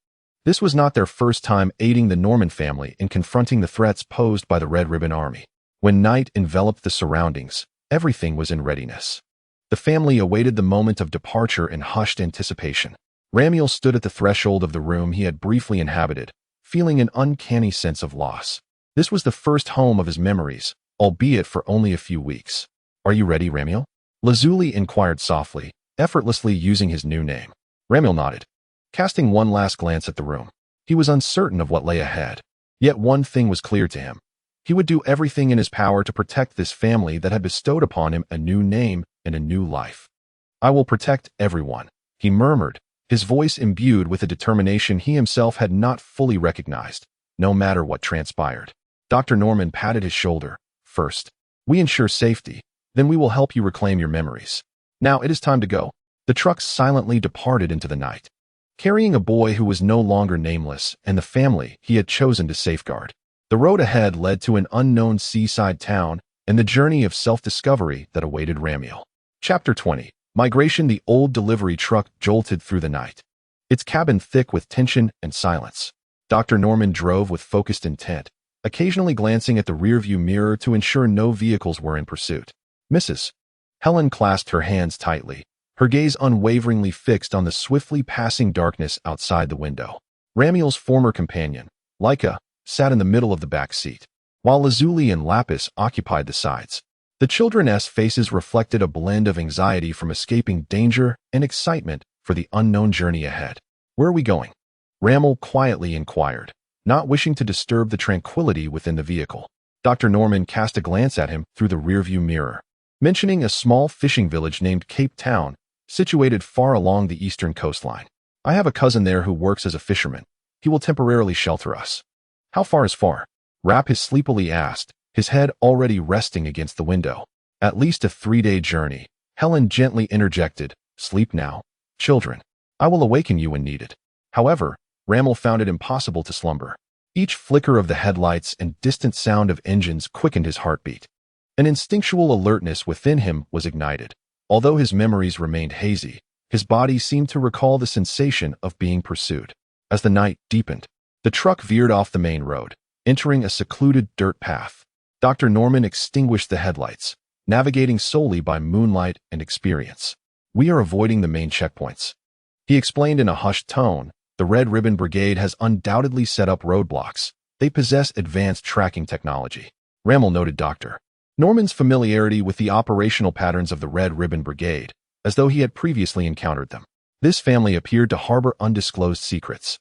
this was not their first time aiding the Norman family in confronting the threats posed by the Red Ribbon Army. When night enveloped the surroundings, everything was in readiness. The family awaited the moment of departure in hushed anticipation. Ramiel stood at the threshold of the room he had briefly inhabited, feeling an uncanny sense of loss. This was the first home of his memories, albeit for only a few weeks. Are you ready, Ramiel? Lazuli inquired softly, effortlessly using his new name. Ramiel nodded, casting one last glance at the room. He was uncertain of what lay ahead. Yet one thing was clear to him. He would do everything in his power to protect this family that had bestowed upon him a new name and a new life. I will protect everyone, he murmured, his voice imbued with a determination he himself had not fully recognized, no matter what transpired. Dr. Norman patted his shoulder. First, we ensure safety, then we will help you reclaim your memories. Now it is time to go. The truck silently departed into the night, carrying a boy who was no longer nameless and the family he had chosen to safeguard. The road ahead led to an unknown seaside town and the journey of self-discovery that awaited Ramiel. Chapter 20. Migration. The old delivery truck jolted through the night, its cabin thick with tension and silence. Dr. Norman drove with focused intent, occasionally glancing at the rearview mirror to ensure no vehicles were in pursuit. Mrs. Helen clasped her hands tightly, her gaze unwaveringly fixed on the swiftly passing darkness outside the window. Ramiel's former companion, Laika, sat in the middle of the back seat, while Lazuli and Lapis occupied the sides. The children's faces reflected a blend of anxiety from escaping danger and excitement for the unknown journey ahead. Where are we going? Ramiel quietly inquired, not wishing to disturb the tranquility within the vehicle. Dr. Norman cast a glance at him through the rearview mirror, mentioning a small fishing village named Cape Town, situated far along the eastern coastline. I have a cousin there who works as a fisherman. He will temporarily shelter us. How far is far? Lapis sleepily asked, his head already resting against the window. At least a 3-day journey. Helen gently interjected, sleep now, children. I will awaken you when needed. However, Ramiel found it impossible to slumber. Each flicker of the headlights and distant sound of engines quickened his heartbeat. An instinctual alertness within him was ignited. Although his memories remained hazy, his body seemed to recall the sensation of being pursued. As the night deepened, the truck veered off the main road, entering a secluded dirt path. Dr. Norman extinguished the headlights, navigating solely by moonlight and experience. We are avoiding the main checkpoints. He explained in a hushed tone, the Red Ribbon Brigade has undoubtedly set up roadblocks. They possess advanced tracking technology. Ramiel noted Dr. Norman's familiarity with the operational patterns of the Red Ribbon Brigade, as though he had previously encountered them. This family appeared to harbor undisclosed secrets.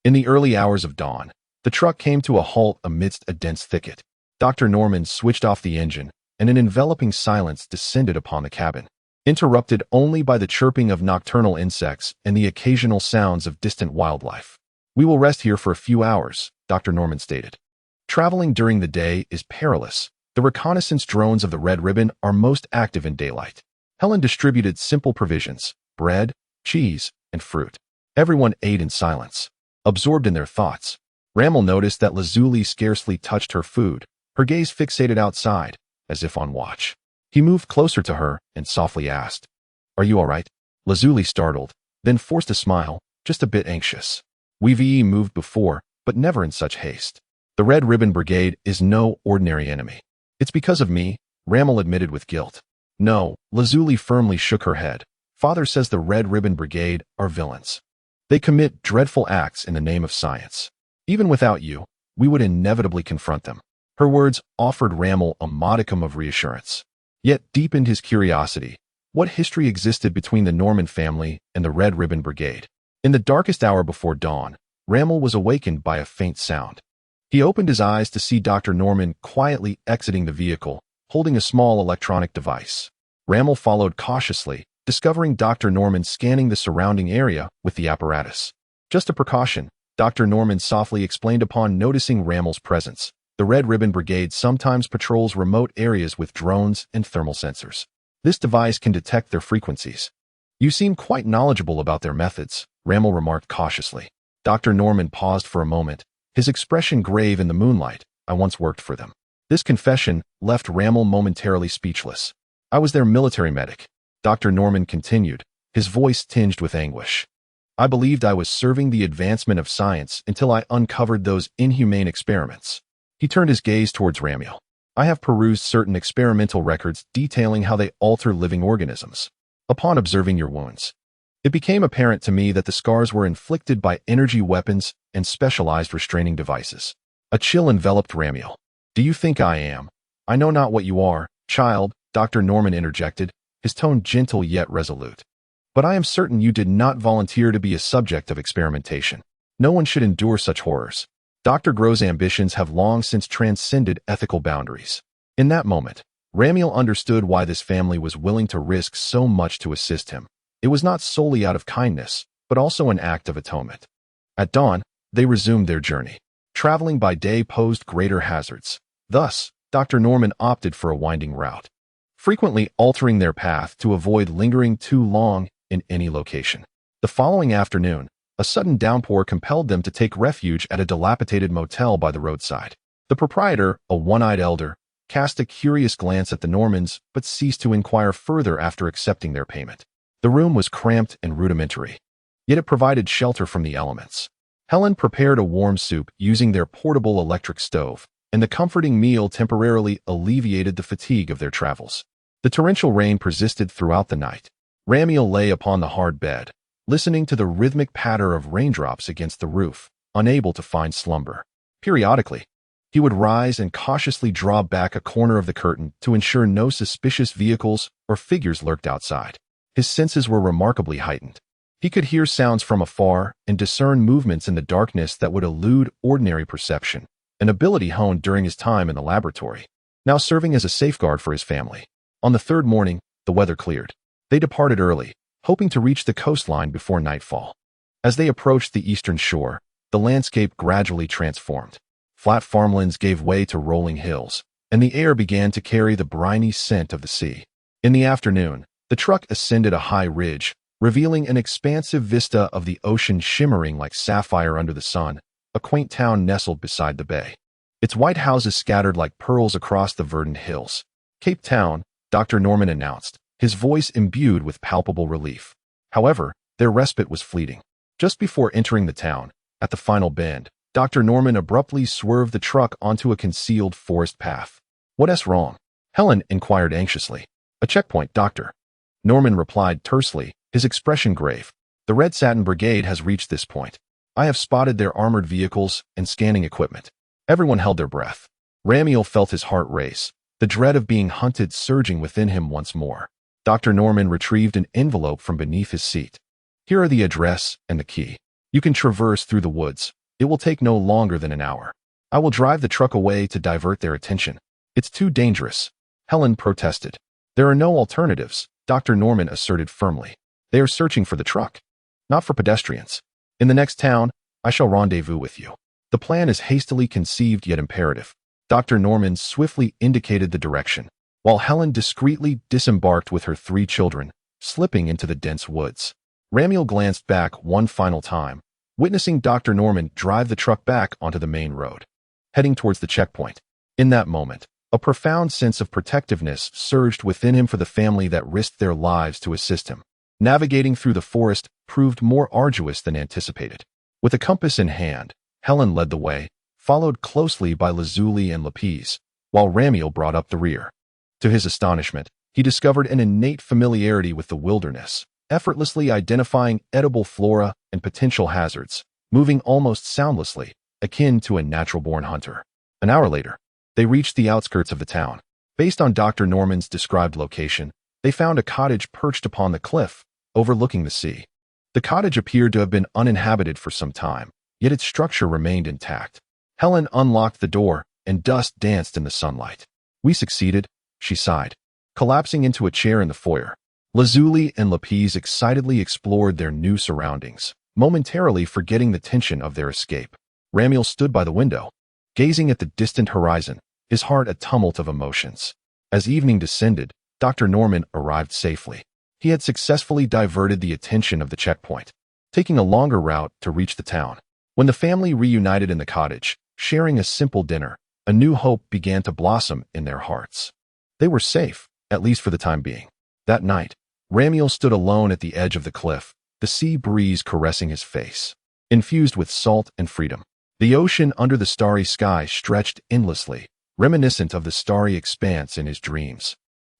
In the early hours of dawn, the truck came to a halt amidst a dense thicket. Dr. Norman switched off the engine, and an enveloping silence descended upon the cabin, interrupted only by the chirping of nocturnal insects and the occasional sounds of distant wildlife. We will rest here for a few hours, Dr. Norman stated. Traveling during the day is perilous. The reconnaissance drones of the Red Ribbon are most active in daylight. Helen distributed simple provisions, bread, cheese, and fruit. Everyone ate in silence, absorbed in their thoughts. Ramiel noticed that Lazuli scarcely touched her food, her gaze fixated outside, as if on watch. He moved closer to her and softly asked, "Are you all right?" Lazuli startled, then forced a smile, just a bit anxious. We've moved before, but never in such haste. The Red Ribbon Brigade is no ordinary enemy. It's because of me, Ramiel admitted with guilt. No, Lazuli firmly shook her head. Father says the Red Ribbon Brigade are villains. They commit dreadful acts in the name of science. Even without you, we would inevitably confront them. Her words offered Ramiel a modicum of reassurance, yet deepened his curiosity. What history existed between the Norman family and the Red Ribbon Brigade? In the darkest hour before dawn, Ramiel was awakened by a faint sound. He opened his eyes to see Dr. Norman quietly exiting the vehicle, holding a small electronic device. Ramiel followed cautiously, discovering Dr. Norman scanning the surrounding area with the apparatus. Just a precaution, Dr. Norman softly explained upon noticing Ramiel's presence. The Red Ribbon Brigade sometimes patrols remote areas with drones and thermal sensors. This device can detect their frequencies. You seem quite knowledgeable about their methods, Ramiel remarked cautiously. Dr. Norman paused for a moment, his expression grave in the moonlight. I once worked for them. This confession left Ramiel momentarily speechless. I was their military medic. Dr. Norman continued, his voice tinged with anguish. I believed I was serving the advancement of science until I uncovered those inhumane experiments. He turned his gaze towards Ramiel. I have perused certain experimental records detailing how they alter living organisms. Upon observing your wounds, it became apparent to me that the scars were inflicted by energy weapons and specialized restraining devices. A chill enveloped Ramiel. Do you think I am? I know not what you are, child, Dr. Norman interjected, his tone gentle yet resolute. But I am certain you did not volunteer to be a subject of experimentation. No one should endure such horrors. Dr. Gro's ambitions have long since transcended ethical boundaries. In that moment, Ramiel understood why this family was willing to risk so much to assist him. It was not solely out of kindness, but also an act of atonement. At dawn, they resumed their journey. Traveling by day posed greater hazards. Thus, Dr. Norman opted for a winding route, frequently altering their path to avoid lingering too long in any location. The following afternoon, a sudden downpour compelled them to take refuge at a dilapidated motel by the roadside. The proprietor, a one-eyed elder, cast a curious glance at the Normans but ceased to inquire further after accepting their payment. The room was cramped and rudimentary, yet it provided shelter from the elements. Helen prepared a warm soup using their portable electric stove, and the comforting meal temporarily alleviated the fatigue of their travels. The torrential rain persisted throughout the night. Ramiel lay upon the hard bed, listening to the rhythmic patter of raindrops against the roof, unable to find slumber. Periodically, he would rise and cautiously draw back a corner of the curtain to ensure no suspicious vehicles or figures lurked outside. His senses were remarkably heightened. He could hear sounds from afar and discern movements in the darkness that would elude ordinary perception, an ability honed during his time in the laboratory, now serving as a safeguard for his family. On the third morning, the weather cleared. They departed early, hoping to reach the coastline before nightfall. As they approached the eastern shore, the landscape gradually transformed. Flat farmlands gave way to rolling hills, and the air began to carry the briny scent of the sea. In the afternoon, the truck ascended a high ridge, revealing an expansive vista of the ocean shimmering like sapphire under the sun, a quaint town nestled beside the bay. Its white houses scattered like pearls across the verdant hills. Cape Town, Dr. Norman announced, his voice imbued with palpable relief. However, their respite was fleeting. Just before entering the town, at the final bend, Dr. Norman abruptly swerved the truck onto a concealed forest path. "What's wrong?" Helen inquired anxiously. "A checkpoint, Doctor." Norman replied tersely, his expression grave. "The Red Satin Brigade has reached this point. I have spotted their armored vehicles and scanning equipment." Everyone held their breath. Ramiel felt his heart race, the dread of being hunted surging within him once more. Dr. Norman retrieved an envelope from beneath his seat. "Here are the address and the key. You can traverse through the woods. It will take no longer than an hour. I will drive the truck away to divert their attention." "It's too dangerous," Helen protested. "There are no alternatives," Dr. Norman asserted firmly. "They are searching for the truck, not for pedestrians. In the next town, I shall rendezvous with you." The plan is hastily conceived yet imperative. Dr. Norman swiftly indicated the direction, while Helen discreetly disembarked with her 3 children, slipping into the dense woods. Ramiel glanced back one final time, witnessing Dr. Norman drive the truck back onto the main road, heading towards the checkpoint. In that moment, a profound sense of protectiveness surged within him for the family that risked their lives to assist him. Navigating through the forest proved more arduous than anticipated. With a compass in hand, Helen led the way, followed closely by Lazuli and Lapis, while Ramiel brought up the rear. To his astonishment, he discovered an innate familiarity with the wilderness, effortlessly identifying edible flora and potential hazards, moving almost soundlessly, akin to a natural-born hunter. An hour later, they reached the outskirts of the town. Based on Dr. Norman's described location, they found a cottage perched upon the cliff, overlooking the sea. The cottage appeared to have been uninhabited for some time, yet its structure remained intact. Helen unlocked the door, and dust danced in the sunlight. "We succeeded," she sighed, collapsing into a chair in the foyer. Lazuli and Lapis excitedly explored their new surroundings, momentarily forgetting the tension of their escape. Ramiel stood by the window, gazing at the distant horizon, his heart a tumult of emotions. As evening descended, Dr. Norman arrived safely. He had successfully diverted the attention of the checkpoint, taking a longer route to reach the town. When the family reunited in the cottage, sharing a simple dinner, a new hope began to blossom in their hearts. They were safe, at least for the time being. That night, Ramiel stood alone at the edge of the cliff, the sea breeze caressing his face, infused with salt and freedom. The ocean under the starry sky stretched endlessly, reminiscent of the starry expanse in his dreams.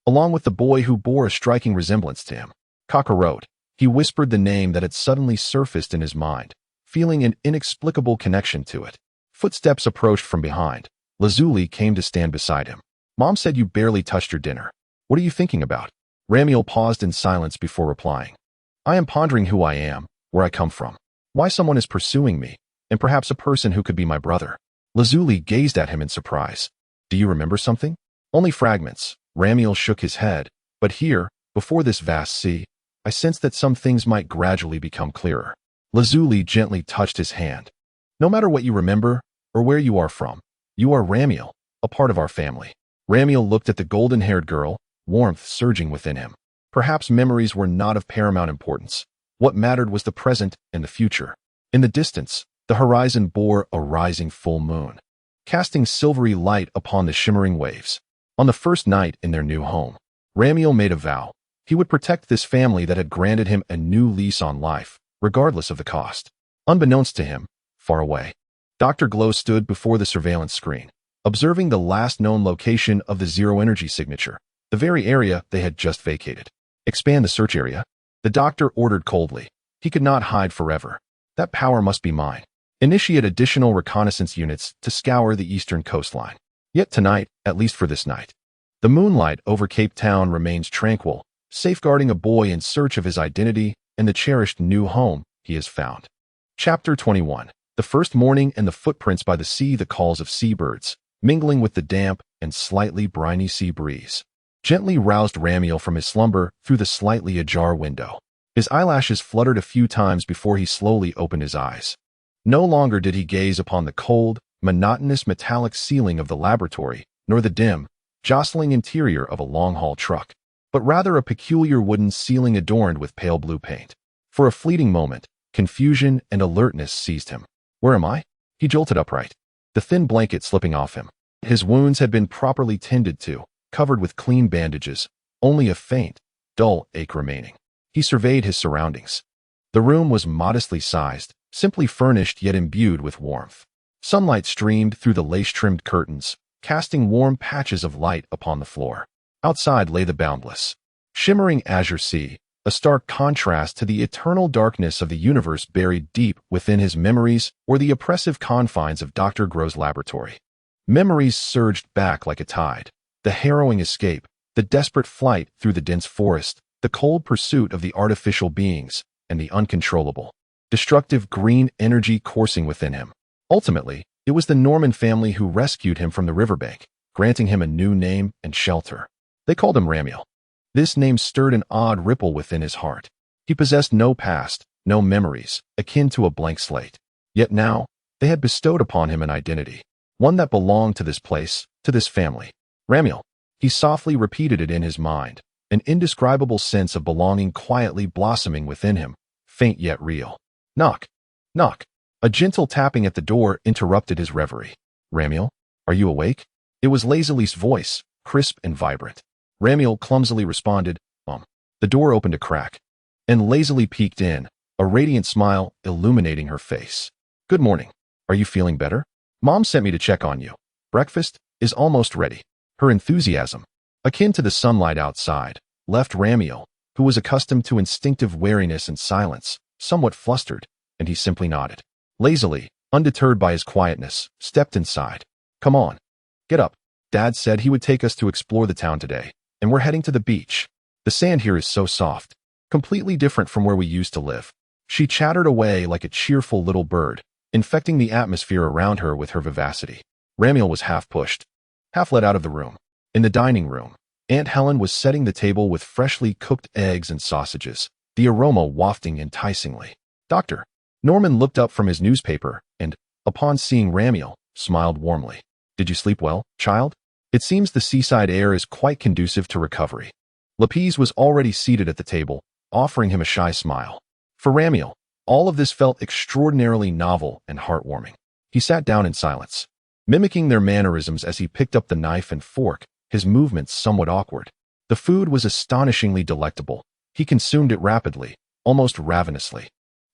Along with the boy who bore a striking resemblance to him, Kakarot, he whispered the name that had suddenly surfaced in his mind, feeling an inexplicable connection to it. Footsteps approached from behind. Lazuli came to stand beside him. "Mom said you barely touched your dinner. What are you thinking about?" Ramiel paused in silence before replying. "I am pondering who I am, where I come from, why someone is pursuing me, and perhaps a person who could be my brother." Lazuli gazed at him in surprise. "Do you remember something?" "Only fragments." Ramiel shook his head. "But here, before this vast sea, I sensed that some things might gradually become clearer. Lazuli gently touched his hand. No matter what you remember, or where you are from, you are Ramiel, a part of our family. Ramiel looked at the golden-haired girl, warmth surging within him. Perhaps memories were not of paramount importance. What mattered was the present and the future. In the distance, the horizon bore a rising full moon, casting silvery light upon the shimmering waves. On the first night in their new home, Ramiel made a vow. He would protect this family that had granted him a new lease on life, regardless of the cost. Unbeknownst to him, far away, Dr. Glow stood before the surveillance screen, observing the last known location of the zero-energy signature, the very area they had just vacated. Expand the search area, the doctor ordered coldly. He could not hide forever. That power must be mine. Initiate additional reconnaissance units to scour the eastern coastline. Yet tonight, at least for this night, the moonlight over Cape Town remains tranquil, safeguarding a boy in search of his identity and the cherished new home he has found. Chapter 21. The first morning and the footprints by the sea, the calls of seabirds, mingling with the damp and slightly briny sea breeze, gently roused Ramiel from his slumber through the slightly ajar window. His eyelashes fluttered a few times before he slowly opened his eyes. No longer did he gaze upon the cold, monotonous metallic ceiling of the laboratory, nor the dim, jostling interior of a long-haul truck, but rather a peculiar wooden ceiling adorned with pale blue paint. For a fleeting moment, confusion and alertness seized him. Where am I? He jolted upright, the thin blanket slipping off him. His wounds had been properly tended to, covered with clean bandages, only a faint, dull ache remaining. He surveyed his surroundings. The room was modestly sized, simply furnished yet imbued with warmth. Sunlight streamed through the lace-trimmed curtains, casting warm patches of light upon the floor. Outside lay the boundless, shimmering azure sea, a stark contrast to the eternal darkness of the universe buried deep within his memories or the oppressive confines of Dr. Grow's laboratory. Memories surged back like a tide. The harrowing escape, the desperate flight through the dense forest, the cold pursuit of the artificial beings, and the uncontrollable, destructive green energy coursing within him. Ultimately, it was the Norman family who rescued him from the riverbank, granting him a new name and shelter. They called him Ramiel. This name stirred an odd ripple within his heart. He possessed no past, no memories, akin to a blank slate. Yet now, they had bestowed upon him an identity, one that belonged to this place, to this family. Ramiel. He softly repeated it in his mind, an indescribable sense of belonging quietly blossoming within him, faint yet real. Knock. Knock. A gentle tapping at the door interrupted his reverie. Ramiel, are you awake? It was Lazuli's voice, crisp and vibrant. Ramiel clumsily responded, The door opened a crack, and lazily peeked in, a radiant smile illuminating her face. Good morning. Are you feeling better? Mom sent me to check on you. Breakfast is almost ready. Her enthusiasm, akin to the sunlight outside, left Ramiel, who was accustomed to instinctive wariness and silence, somewhat flustered, and he simply nodded. Lazily, undeterred by his quietness, stepped inside. Come on. Get up. Dad said he would take us to explore the town today, and we're heading to the beach. The sand here is so soft, completely different from where we used to live. She chattered away like a cheerful little bird, infecting the atmosphere around her with her vivacity. Ramiel was half pushed, half led out of the room. In the dining room, Aunt Helen was setting the table with freshly cooked eggs and sausages, the aroma wafting enticingly. Doctor. Norman looked up from his newspaper and, upon seeing Ramiel, smiled warmly. Did you sleep well, child? It seems the seaside air is quite conducive to recovery. Lapise was already seated at the table, offering him a shy smile. For Ramiel, all of this felt extraordinarily novel and heartwarming. He sat down in silence, mimicking their mannerisms as he picked up the knife and fork, his movements somewhat awkward. The food was astonishingly delectable. He consumed it rapidly, almost ravenously.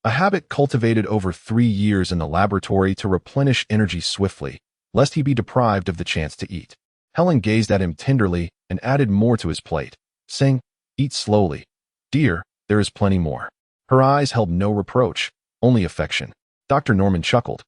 A habit cultivated over 3 years in the laboratory to replenish energy swiftly, lest he be deprived of the chance to eat. Helen gazed at him tenderly and added more to his plate, saying, Eat slowly. Dear, there is plenty more. Her eyes held no reproach, only affection. Dr. Norman chuckled.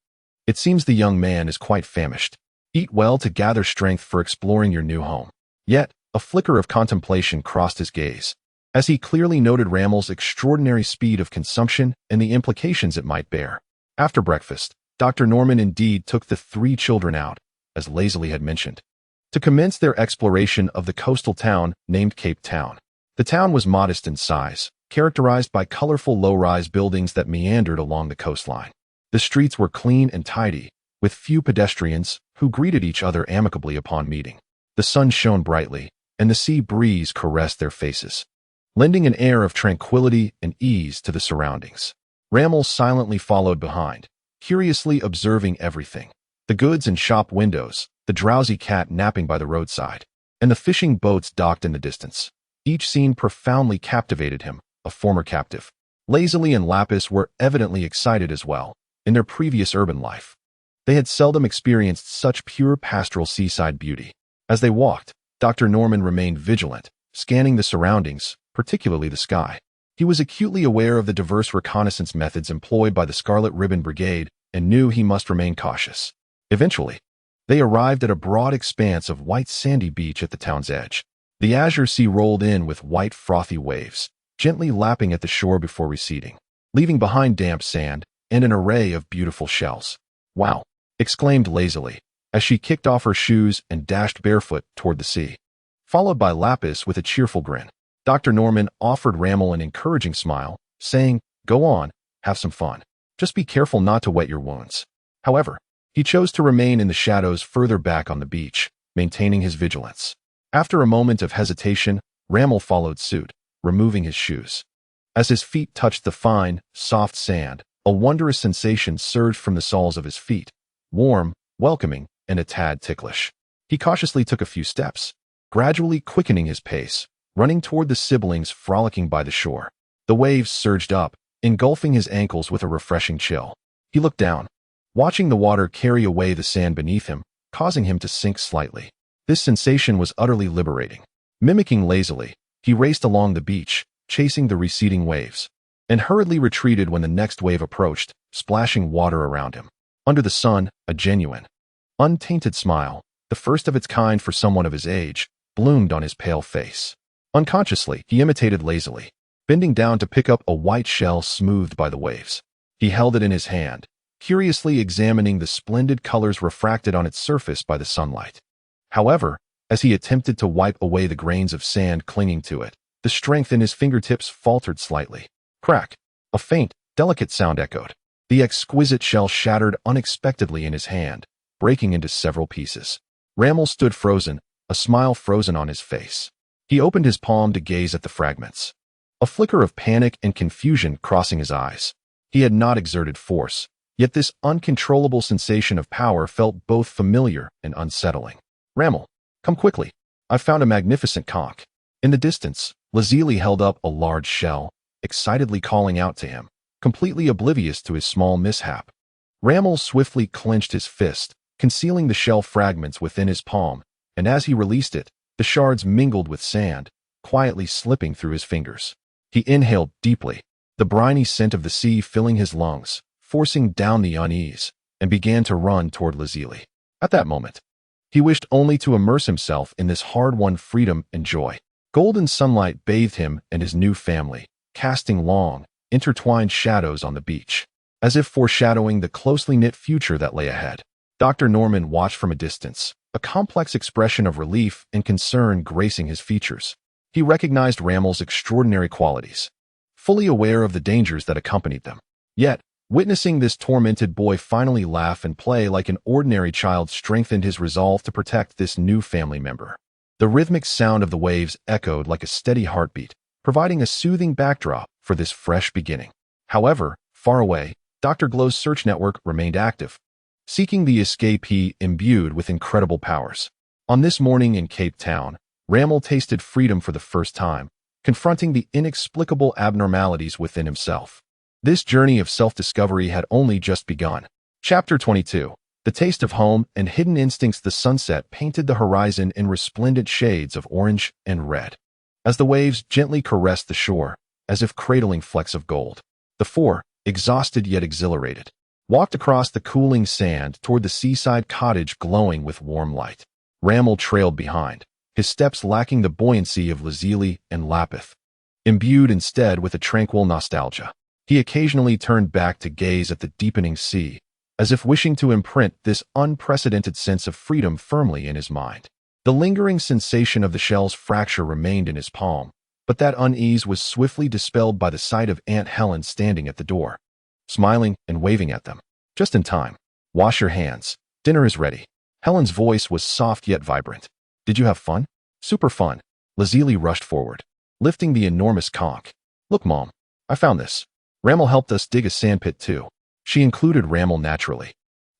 It seems the young man is quite famished. Eat well to gather strength for exploring your new home. Yet, a flicker of contemplation crossed his gaze, as he clearly noted Ramiel's extraordinary speed of consumption and the implications it might bear. After breakfast, Dr. Norman indeed took the 3 children out, as lazily had mentioned, to commence their exploration of the coastal town named Cape Town. The town was modest in size, characterized by colorful low-rise buildings that meandered along the coastline. The streets were clean and tidy, with few pedestrians who greeted each other amicably upon meeting. The sun shone brightly, and the sea breeze caressed their faces, lending an air of tranquility and ease to the surroundings. Rammel silently followed behind, curiously observing everything. The goods and shop windows, the drowsy cat napping by the roadside, and the fishing boats docked in the distance. Each scene profoundly captivated him, a former captive. Lazily and Lapis were evidently excited as well. In their previous urban life, they had seldom experienced such pure pastoral seaside beauty. As they walked, Dr. Norman remained vigilant, scanning the surroundings, particularly the sky. He was acutely aware of the diverse reconnaissance methods employed by the Scarlet Ribbon Brigade and knew he must remain cautious. Eventually, they arrived at a broad expanse of white sandy beach at the town's edge. The azure sea rolled in with white frothy waves, gently lapping at the shore before receding, leaving behind damp sand and an array of beautiful shells. "Wow!" exclaimed lazily, as she kicked off her shoes and dashed barefoot toward the sea. Followed by Lapis with a cheerful grin, Dr. Norman offered Rammel an encouraging smile, saying, "Go on, have some fun. Just be careful not to wet your wounds." However, he chose to remain in the shadows further back on the beach, maintaining his vigilance. After a moment of hesitation, Rammel followed suit, removing his shoes. As his feet touched the fine, soft sand, a wondrous sensation surged from the soles of his feet, warm, welcoming, and a tad ticklish. He cautiously took a few steps, gradually quickening his pace, running toward the siblings frolicking by the shore. The waves surged up, engulfing his ankles with a refreshing chill. He looked down, watching the water carry away the sand beneath him, causing him to sink slightly. This sensation was utterly liberating. Mimicking lazily, he raced along the beach, chasing the receding waves, and hurriedly retreated when the next wave approached, splashing water around him. Under the sun, a genuine, untainted smile, the first of its kind for someone of his age, bloomed on his pale face. Unconsciously, he imitated lazily, bending down to pick up a white shell smoothed by the waves. He held it in his hand, curiously examining the splendid colors refracted on its surface by the sunlight. However, as he attempted to wipe away the grains of sand clinging to it, the strength in his fingertips faltered slightly. Crack! A faint, delicate sound echoed. The exquisite shell shattered unexpectedly in his hand, breaking into several pieces. Rammel stood frozen, a smile frozen on his face. He opened his palm to gaze at the fragments, a flicker of panic and confusion crossing his eyes. He had not exerted force, yet this uncontrollable sensation of power felt both familiar and unsettling. "Rammel, come quickly. I've found a magnificent conch." In the distance, Lazili held up a large shell, excitedly calling out to him, completely oblivious to his small mishap. Rammel swiftly clenched his fist, concealing the shell fragments within his palm, and as he released it, the shards mingled with sand, quietly slipping through his fingers. He inhaled deeply, the briny scent of the sea filling his lungs, forcing down the unease, and began to run toward Lazili. At that moment, he wished only to immerse himself in this hard-won freedom and joy. Golden sunlight bathed him and his new family, casting long, intertwined shadows on the beach, as if foreshadowing the closely knit future that lay ahead. Dr. Norman watched from a distance, a complex expression of relief and concern gracing his features. He recognized Rammel's extraordinary qualities, fully aware of the dangers that accompanied them. Yet, witnessing this tormented boy finally laugh and play like an ordinary child strengthened his resolve to protect this new family member. The rhythmic sound of the waves echoed like a steady heartbeat, providing a soothing backdrop for this fresh beginning. However, far away, Dr. Glow's search network remained active, seeking the escapee imbued with incredible powers. On this morning in Cape Town, Rammel tasted freedom for the first time, confronting the inexplicable abnormalities within himself. This journey of self-discovery had only just begun. Chapter 22. The taste of home and hidden instincts. The sunset painted the horizon in resplendent shades of orange and red, as the waves gently caressed the shore, as if cradling flecks of gold. The four, exhausted yet exhilarated, walked across the cooling sand toward the seaside cottage glowing with warm light. Rammel trailed behind, his steps lacking the buoyancy of Lazili and Lapith, imbued instead with a tranquil nostalgia. He occasionally turned back to gaze at the deepening sea, as if wishing to imprint this unprecedented sense of freedom firmly in his mind. The lingering sensation of the shell's fracture remained in his palm, But that unease was swiftly dispelled by the sight of Aunt Helen standing at the door, smiling and waving at them. Just in time. Wash your hands. Dinner is ready. Helen's voice was soft yet vibrant. Did you have fun? Super fun. Lazuli rushed forward, lifting the enormous conch. Look, Mom. I found this. Ramel helped us dig a sandpit too. She included Ramel naturally,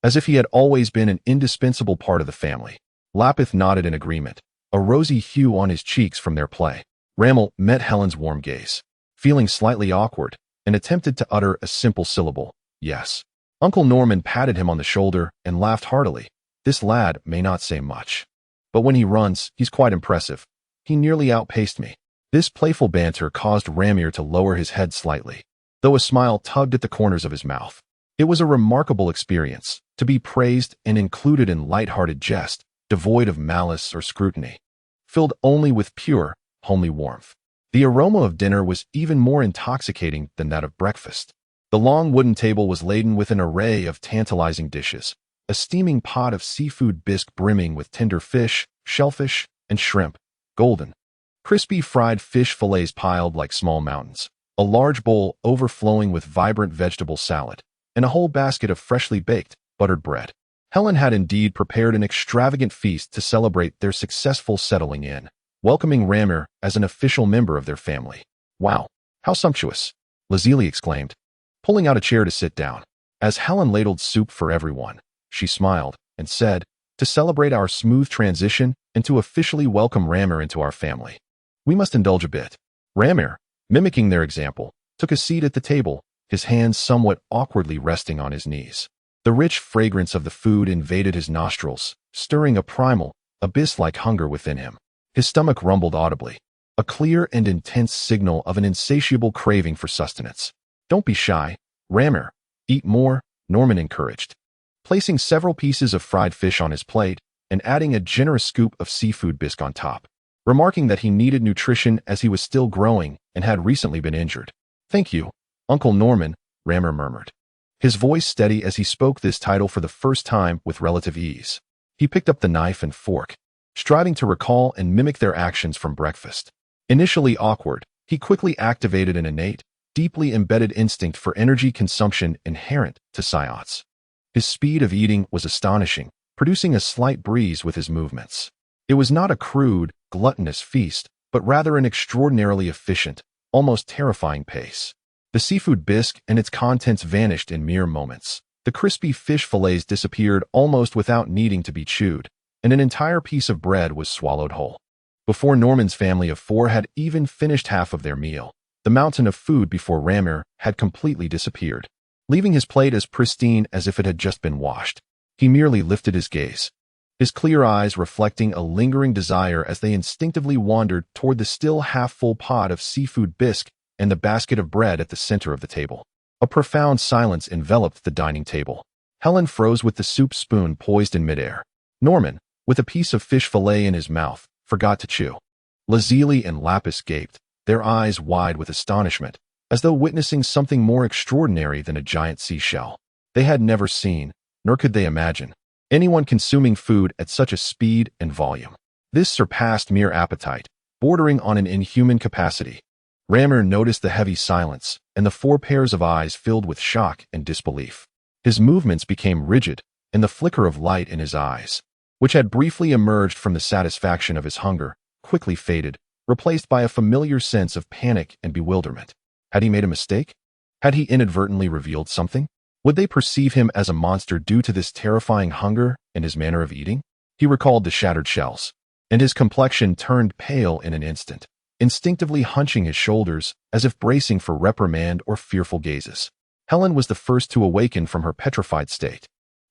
as if he had always been an indispensable part of the family. Lapith nodded in agreement, a rosy hue on his cheeks from their play. Ramel met Helen's warm gaze, feeling slightly awkward, and attempted to utter a simple syllable, yes. Uncle Norman patted him on the shoulder and laughed heartily. This lad may not say much, but when he runs, he's quite impressive. He nearly outpaced me. This playful banter caused Ramir to lower his head slightly, though a smile tugged at the corners of his mouth. It was a remarkable experience, to be praised and included in light-hearted jest, devoid of malice or scrutiny, filled only with pure, homely warmth. The aroma of dinner was even more intoxicating than that of breakfast. The long wooden table was laden with an array of tantalizing dishes, a steaming pot of seafood bisque brimming with tender fish, shellfish, and shrimp, golden, crispy fried fish fillets piled like small mountains, a large bowl overflowing with vibrant vegetable salad, and a whole basket of freshly baked, buttered bread. Helen had indeed prepared an extravagant feast to celebrate their successful settling in, welcoming Ramir as an official member of their family. Wow, how sumptuous, Lazuli exclaimed, pulling out a chair to sit down. As Helen ladled soup for everyone, she smiled and said, to celebrate our smooth transition and to officially welcome Ramir into our family, we must indulge a bit. Ramir, mimicking their example, took a seat at the table, his hands somewhat awkwardly resting on his knees. The rich fragrance of the food invaded his nostrils, stirring a primal, abyss-like hunger within him. His stomach rumbled audibly, a clear and intense signal of an insatiable craving for sustenance. Don't be shy, Ramir. Eat more, Norman encouraged, placing several pieces of fried fish on his plate and adding a generous scoop of seafood bisque on top, remarking that he needed nutrition as he was still growing and had recently been injured. Thank you, Uncle Norman, Ramir murmured, his voice steady as he spoke this title for the first time with relative ease. He picked up the knife and fork, striving to recall and mimic their actions from breakfast. Initially awkward, he quickly activated an innate, deeply embedded instinct for energy consumption inherent to Psiots. His speed of eating was astonishing, producing a slight breeze with his movements. It was not a crude, gluttonous feast, but rather an extraordinarily efficient, almost terrifying pace. The seafood bisque and its contents vanished in mere moments. The crispy fish fillets disappeared almost without needing to be chewed, and an entire piece of bread was swallowed whole. Before Norman's family of 4 had even finished half of their meal, the mountain of food before Ramir had completely disappeared, leaving his plate as pristine as if it had just been washed. He merely lifted his gaze, his clear eyes reflecting a lingering desire as they instinctively wandered toward the still half-full pot of seafood bisque and the basket of bread at the center of the table. A profound silence enveloped the dining table. Helen froze with the soup spoon poised in midair. Norman, with a piece of fish fillet in his mouth, forgot to chew. Lazuli and Lapis gaped, their eyes wide with astonishment, as though witnessing something more extraordinary than a giant seashell. They had never seen, nor could they imagine, anyone consuming food at such a speed and volume. This surpassed mere appetite, bordering on an inhuman capacity. Ramir noticed the heavy silence, and the 4 pairs of eyes filled with shock and disbelief. His movements became rigid, and the flicker of light in his eyes, which had briefly emerged from the satisfaction of his hunger, quickly faded, replaced by a familiar sense of panic and bewilderment. Had he made a mistake? Had he inadvertently revealed something? Would they perceive him as a monster due to this terrifying hunger and his manner of eating? He recalled the shattered shells, and his complexion turned pale in an instant, instinctively hunching his shoulders as if bracing for reprimand or fearful gazes. Helen was the first to awaken from her petrified state.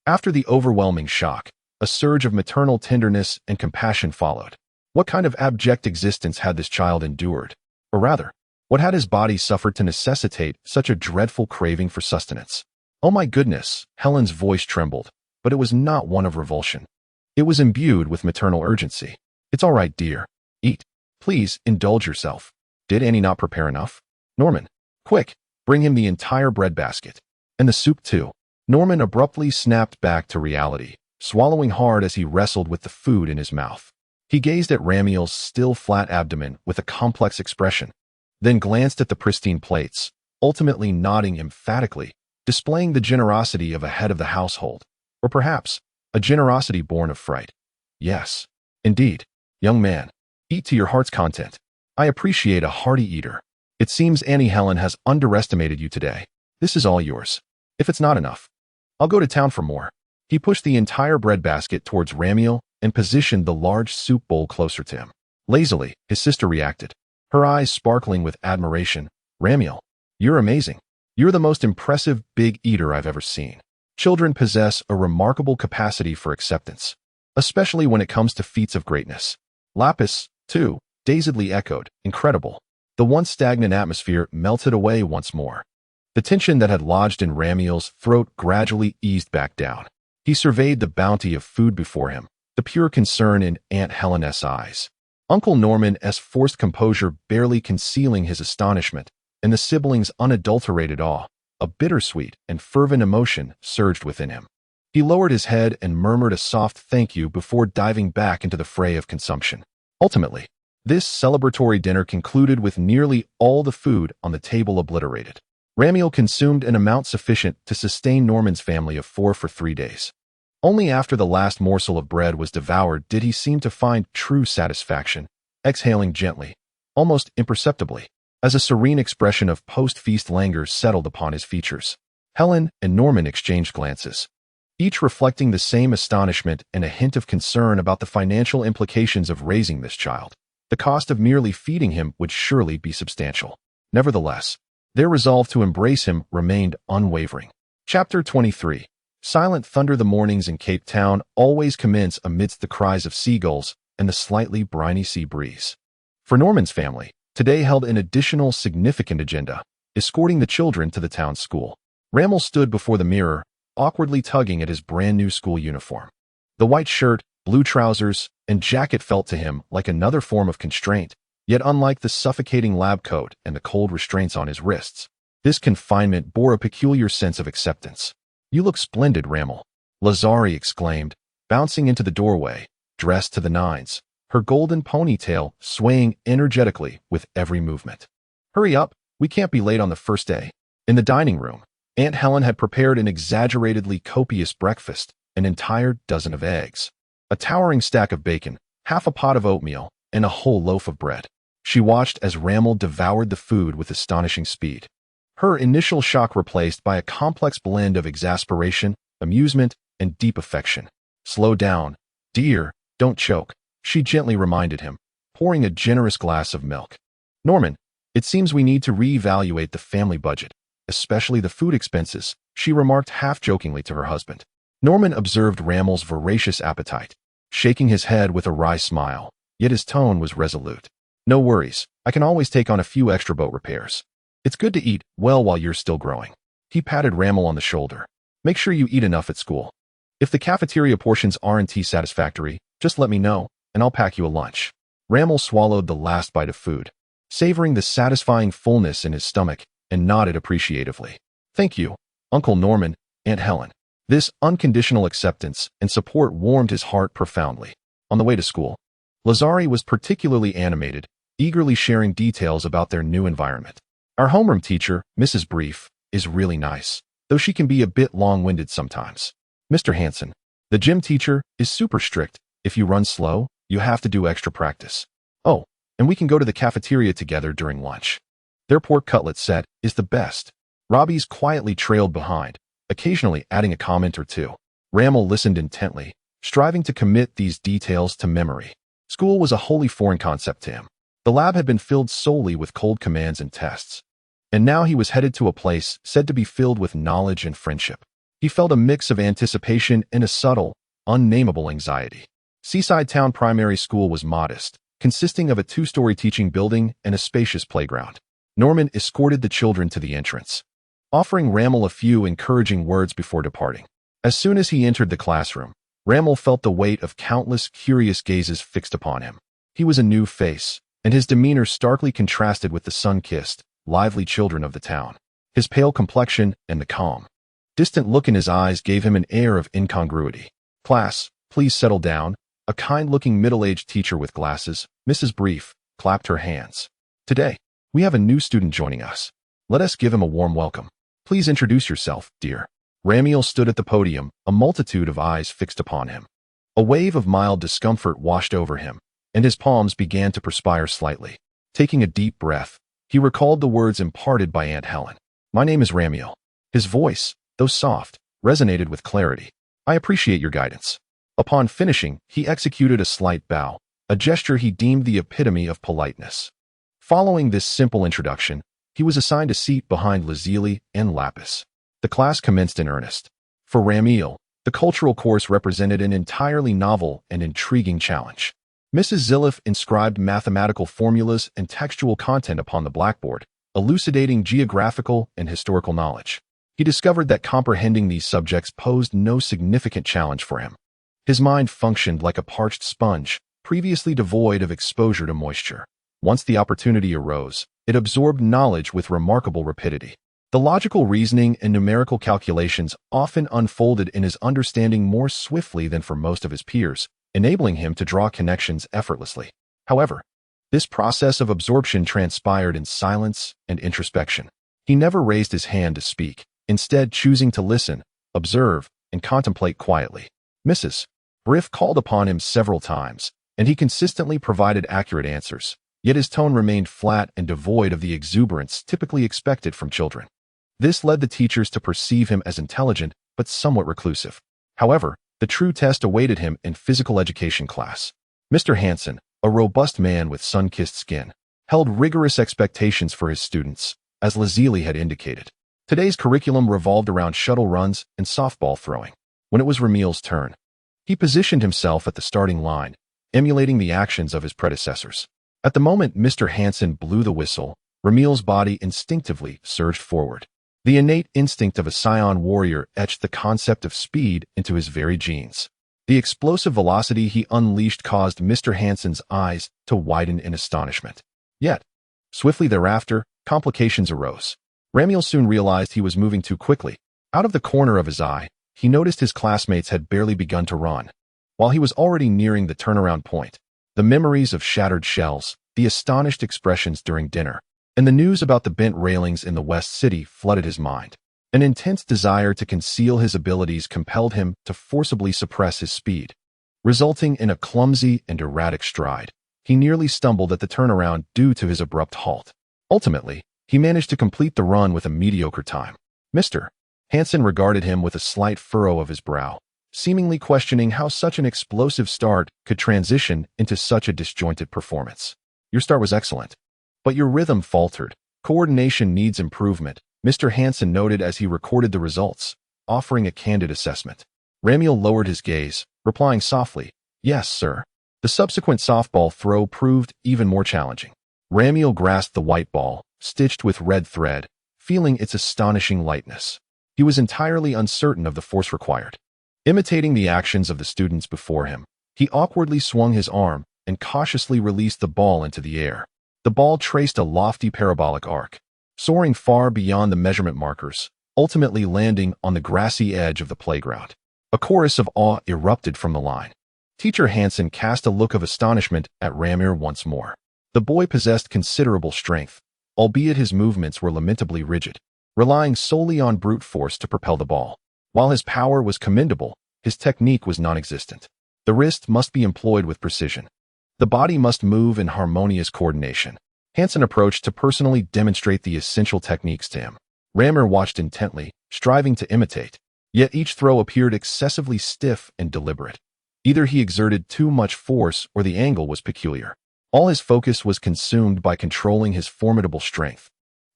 After the overwhelming shock, a surge of maternal tenderness and compassion followed. What kind of abject existence had this child endured? Or rather, what had his body suffered to necessitate such a dreadful craving for sustenance? Oh my goodness, Helen's voice trembled, but it was not one of revulsion. It was imbued with maternal urgency. It's all right, dear. Eat. Please, indulge yourself. Did Annie not prepare enough? Norman, quick, bring him the entire bread basket. And the soup too. Norman abruptly snapped back to reality, swallowing hard as he wrestled with the food in his mouth. He gazed at Ramiel's still flat abdomen with a complex expression, then glanced at the pristine plates, ultimately nodding emphatically, displaying the generosity of a head of the household, or perhaps a generosity born of fright. Yes, indeed, young man, eat to your heart's content. I appreciate a hearty eater. It seems Annie Helen has underestimated you today. This is all yours. If it's not enough, I'll go to town for more. He pushed the entire breadbasket towards Ramiel and positioned the large soup bowl closer to him. Lazily, his sister reacted, her eyes sparkling with admiration. Ramiel, you're amazing. You're the most impressive big eater I've ever seen. Children possess a remarkable capacity for acceptance, especially when it comes to feats of greatness. Lapis, too, dazedly echoed, incredible. The once stagnant atmosphere melted away once more. The tension that had lodged in Ramiel's throat gradually eased back down. He surveyed the bounty of food before him, the pure concern in Aunt Helen's eyes. Uncle Norman's forced composure barely concealing his astonishment, and the siblings' unadulterated awe. A bittersweet and fervent emotion surged within him. He lowered his head and murmured a soft thank you before diving back into the fray of consumption. Ultimately, this celebratory dinner concluded with nearly all the food on the table obliterated. Ramiel consumed an amount sufficient to sustain Norman's family of 4 for 3 days. Only after the last morsel of bread was devoured did he seem to find true satisfaction, exhaling gently, almost imperceptibly, as a serene expression of post-feast languor settled upon his features. Helen and Norman exchanged glances, each reflecting the same astonishment and a hint of concern about the financial implications of raising this child. The cost of merely feeding him would surely be substantial. Nevertheless, their resolve to embrace him remained unwavering. Chapter 23. Silent thunder. The mornings in Cape Town always commence amidst the cries of seagulls and the slightly briny sea breeze. For Norman's family, today held an additional significant agenda, escorting the children to the town school. Ramiel stood before the mirror, awkwardly tugging at his brand-new school uniform. The white shirt, blue trousers, and jacket felt to him like another form of constraint, yet unlike the suffocating lab coat and the cold restraints on his wrists, this confinement bore a peculiar sense of acceptance. You look splendid, Ramiel, Lazari exclaimed, bouncing into the doorway, dressed to the nines, her golden ponytail swaying energetically with every movement. Hurry up, we can't be late on the first day. In the dining room, Aunt Helen had prepared an exaggeratedly copious breakfast, an entire dozen of eggs, a towering stack of bacon, half a pot of oatmeal, and a whole loaf of bread. She watched as Ramiel devoured the food with astonishing speed. Her initial shock replaced by a complex blend of exasperation, amusement, and deep affection. Slow down, dear, don't choke, she gently reminded him, pouring a generous glass of milk. Norman, it seems we need to reevaluate the family budget, especially the food expenses, she remarked half-jokingly to her husband. Norman observed Ramiel's voracious appetite, shaking his head with a wry smile, yet his tone was resolute. No worries, I can always take on a few extra boat repairs. It's good to eat well while you're still growing. He patted Ramiel on the shoulder. Make sure you eat enough at school. If the cafeteria portions aren't satisfactory, just let me know, and I'll pack you a lunch. Ramiel swallowed the last bite of food, savoring the satisfying fullness in his stomach, and nodded appreciatively. Thank you, Uncle Norman, Aunt Helen. This unconditional acceptance and support warmed his heart profoundly. On the way to school, Lazari was particularly animated, eagerly sharing details about their new environment. Our homeroom teacher, Mrs. Brief, is really nice, though she can be a bit long-winded sometimes. Mr. Hanson, the gym teacher, is super strict. If you run slow, you have to do extra practice. Oh, and we can go to the cafeteria together during lunch. Their pork cutlet set is the best. Robbie's quietly trailed behind, occasionally adding a comment or two. Ramiel listened intently, striving to commit these details to memory. School was a wholly foreign concept to him. The lab had been filled solely with cold commands and tests, and now he was headed to a place said to be filled with knowledge and friendship. He felt a mix of anticipation and a subtle, unnameable anxiety. Seaside Town Primary School was modest, consisting of a 2-story teaching building and a spacious playground. Norman escorted the children to the entrance, offering Ramiel a few encouraging words before departing. As soon as he entered the classroom, Ramiel felt the weight of countless curious gazes fixed upon him. He was a new face, and his demeanor starkly contrasted with the sun-kissed, lively children of the town. His pale complexion and the calm, distant look in his eyes gave him an air of incongruity. Class, please settle down, A kind-looking middle-aged teacher with glasses, Mrs. Brief, clapped her hands. Today, we have a new student joining us. Let us give him a warm welcome. Please introduce yourself, dear. Ramiel stood at the podium, a multitude of eyes fixed upon him. A wave of mild discomfort washed over him, and his palms began to perspire slightly. Taking a deep breath, he recalled the words imparted by Aunt Helen. My name is Ramiel. His voice, though soft, resonated with clarity. I appreciate your guidance. Upon finishing, he executed a slight bow, a gesture he deemed the epitome of politeness. Following this simple introduction, he was assigned a seat behind Lazili and Lapis. The class commenced in earnest. For Ramiel, the cultural course represented an entirely novel and intriguing challenge. Mrs. Zilif inscribed mathematical formulas and textual content upon the blackboard, elucidating geographical and historical knowledge. He discovered that comprehending these subjects posed no significant challenge for him. His mind functioned like a parched sponge, previously devoid of exposure to moisture. Once the opportunity arose, it absorbed knowledge with remarkable rapidity. The logical reasoning and numerical calculations often unfolded in his understanding more swiftly than for most of his peers, enabling him to draw connections effortlessly. However, this process of absorption transpired in silence and introspection. He never raised his hand to speak, instead choosing to listen, observe, and contemplate quietly. Mrs. Briff called upon him several times, and he consistently provided accurate answers, yet his tone remained flat and devoid of the exuberance typically expected from children. This led the teachers to perceive him as intelligent but somewhat reclusive. However, the true test awaited him in physical education class. Mr. Hansen, a robust man with sun-kissed skin, held rigorous expectations for his students, as Lazili had indicated. Today's curriculum revolved around shuttle runs and softball throwing. When it was Ramiel's turn, he positioned himself at the starting line, emulating the actions of his predecessors. At the moment Mr. Hansen blew the whistle, Ramiel's body instinctively surged forward. The innate instinct of a Saiyan warrior etched the concept of speed into his very genes. The explosive velocity he unleashed caused Mr. Hansen's eyes to widen in astonishment. Yet, swiftly thereafter, complications arose. Ramiel soon realized he was moving too quickly. Out of the corner of his eye, he noticed his classmates had barely begun to run, while he was already nearing the turnaround point. The memories of shattered shells, the astonished expressions during dinner, and the news about the bent railings in the West City flooded his mind. An intense desire to conceal his abilities compelled him to forcibly suppress his speed, resulting in a clumsy and erratic stride. He nearly stumbled at the turnaround due to his abrupt halt. Ultimately, he managed to complete the run with a mediocre time. Mr. Hansen regarded him with a slight furrow of his brow, seemingly questioning how such an explosive start could transition into such a disjointed performance. Your start was excellent, but your rhythm faltered. Coordination needs improvement, Mr. Hansen noted as he recorded the results, offering a candid assessment. Ramiel lowered his gaze, replying softly, Yes, sir. The subsequent softball throw proved even more challenging. Ramiel grasped the white ball, stitched with red thread, feeling its astonishing lightness. He was entirely uncertain of the force required. Imitating the actions of the students before him, he awkwardly swung his arm and cautiously released the ball into the air. The ball traced a lofty parabolic arc, soaring far beyond the measurement markers, ultimately landing on the grassy edge of the playground. A chorus of awe erupted from the line. Teacher Hansen cast a look of astonishment at Ramiel once more. The boy possessed considerable strength, albeit his movements were lamentably rigid, relying solely on brute force to propel the ball. While his power was commendable, his technique was non-existent. The wrist must be employed with precision. The body must move in harmonious coordination. Hansen approached to personally demonstrate the essential techniques to him. Ramiel watched intently, striving to imitate, yet each throw appeared excessively stiff and deliberate. Either he exerted too much force or the angle was peculiar. All his focus was consumed by controlling his formidable strength.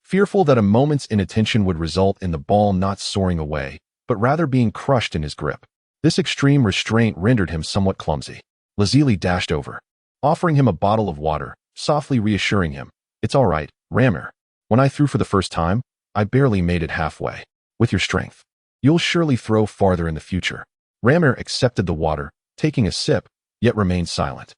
Fearful that a moment's inattention would result in the ball not soaring away, but rather being crushed in his grip. This extreme restraint rendered him somewhat clumsy. Lazili dashed over, offering him a bottle of water, softly reassuring him, It's all right, Ramiel. When I threw for the first time, I barely made it halfway. With your strength, you'll surely throw farther in the future. Ramiel accepted the water, taking a sip, yet remained silent.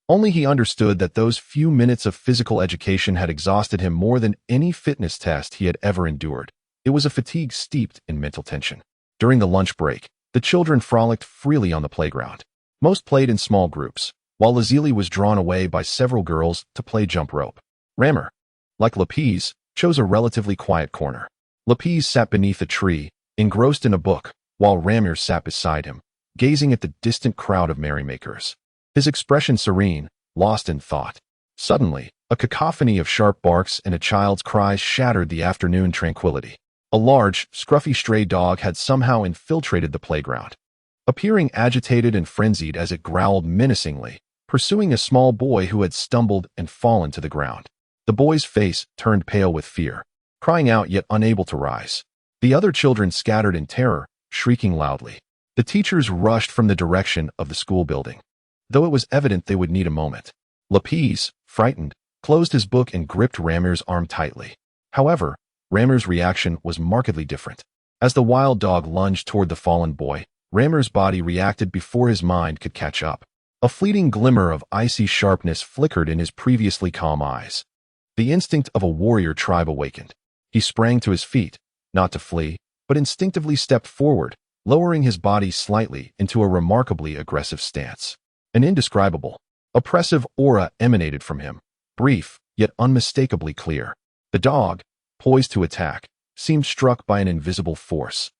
Only he understood that those few minutes of physical education had exhausted him more than any fitness test he had ever endured. It was a fatigue steeped in mental tension. During the lunch break, the children frolicked freely on the playground. Most played in small groups, while Lazili was drawn away by several girls to play jump rope. Rammer, like Lapis, chose a relatively quiet corner. Lapis sat beneath a tree, engrossed in a book, while Ramir sat beside him, gazing at the distant crowd of merrymakers. His expression serene, lost in thought. Suddenly, a cacophony of sharp barks and a child's cries shattered the afternoon tranquility. A large, scruffy stray dog had somehow infiltrated the playground, appearing agitated and frenzied as it growled menacingly, pursuing a small boy who had stumbled and fallen to the ground. The boy's face turned pale with fear, crying out yet unable to rise. The other children scattered in terror, shrieking loudly. The teachers rushed from the direction of the school building, though it was evident they would need a moment. Lapis, frightened, closed his book and gripped Ramir's arm tightly. However, Ramir's reaction was markedly different. As the wild dog lunged toward the fallen boy, Ramir's body reacted before his mind could catch up. A fleeting glimmer of icy sharpness flickered in his previously calm eyes. The instinct of a warrior tribe awakened. He sprang to his feet, not to flee, but instinctively stepped forward, lowering his body slightly into a remarkably aggressive stance. An indescribable, oppressive aura emanated from him, brief, yet unmistakably clear. The dog, poised to attack, seemed struck by an invisible force,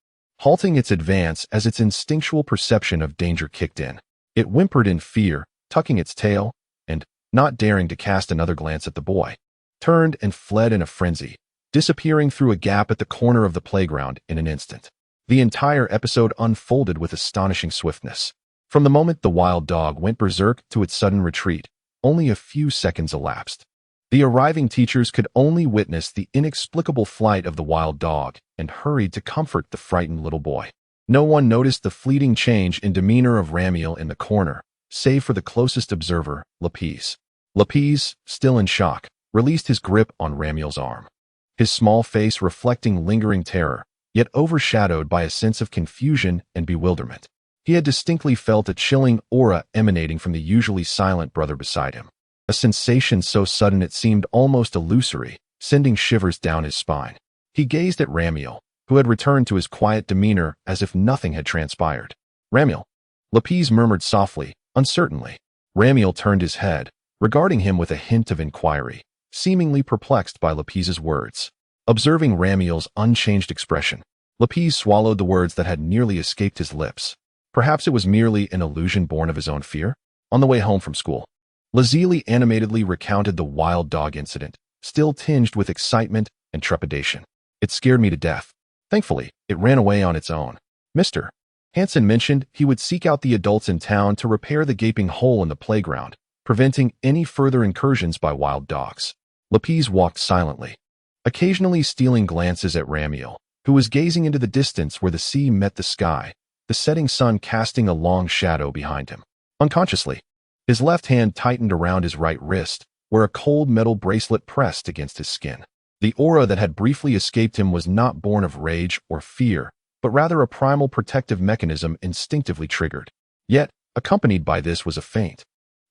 halting its advance as its instinctual perception of danger kicked in. It whimpered in fear, tucking its tail, and, not daring to cast another glance at the boy, turned and fled in a frenzy, disappearing through a gap at the corner of the playground in an instant. The entire episode unfolded with astonishing swiftness. From the moment the wild dog went berserk to its sudden retreat, only a few seconds elapsed. The arriving teachers could only witness the inexplicable flight of the wild dog and hurried to comfort the frightened little boy. No one noticed the fleeting change in demeanor of Ramiel in the corner, save for the closest observer, Lapis. Lapis, still in shock, released his grip on Ramiel's arm, his small face reflecting lingering terror, yet overshadowed by a sense of confusion and bewilderment. He had distinctly felt a chilling aura emanating from the usually silent brother beside him, a sensation so sudden it seemed almost illusory, sending shivers down his spine. He gazed at Ramiel, who had returned to his quiet demeanor as if nothing had transpired. "Ramiel," Lapis murmured softly, uncertainly. Ramiel turned his head, regarding him with a hint of inquiry, seemingly perplexed by Lapis's words. Observing Ramiel's unchanged expression, Lapis swallowed the words that had nearly escaped his lips. Perhaps it was merely an illusion born of his own fear. On the way home from school, Lazili animatedly recounted the wild dog incident, still tinged with excitement and trepidation. "It scared me to death. Thankfully, it ran away on its own. Mr. Hansen mentioned he would seek out the adults in town to repair the gaping hole in the playground, preventing any further incursions by wild dogs." Lapis walked silently, occasionally stealing glances at Ramiel, who was gazing into the distance where the sea met the sky, the setting sun casting a long shadow behind him. Unconsciously, his left hand tightened around his right wrist, where a cold metal bracelet pressed against his skin. The aura that had briefly escaped him was not born of rage or fear, but rather a primal protective mechanism instinctively triggered. Yet, accompanied by this was a faint,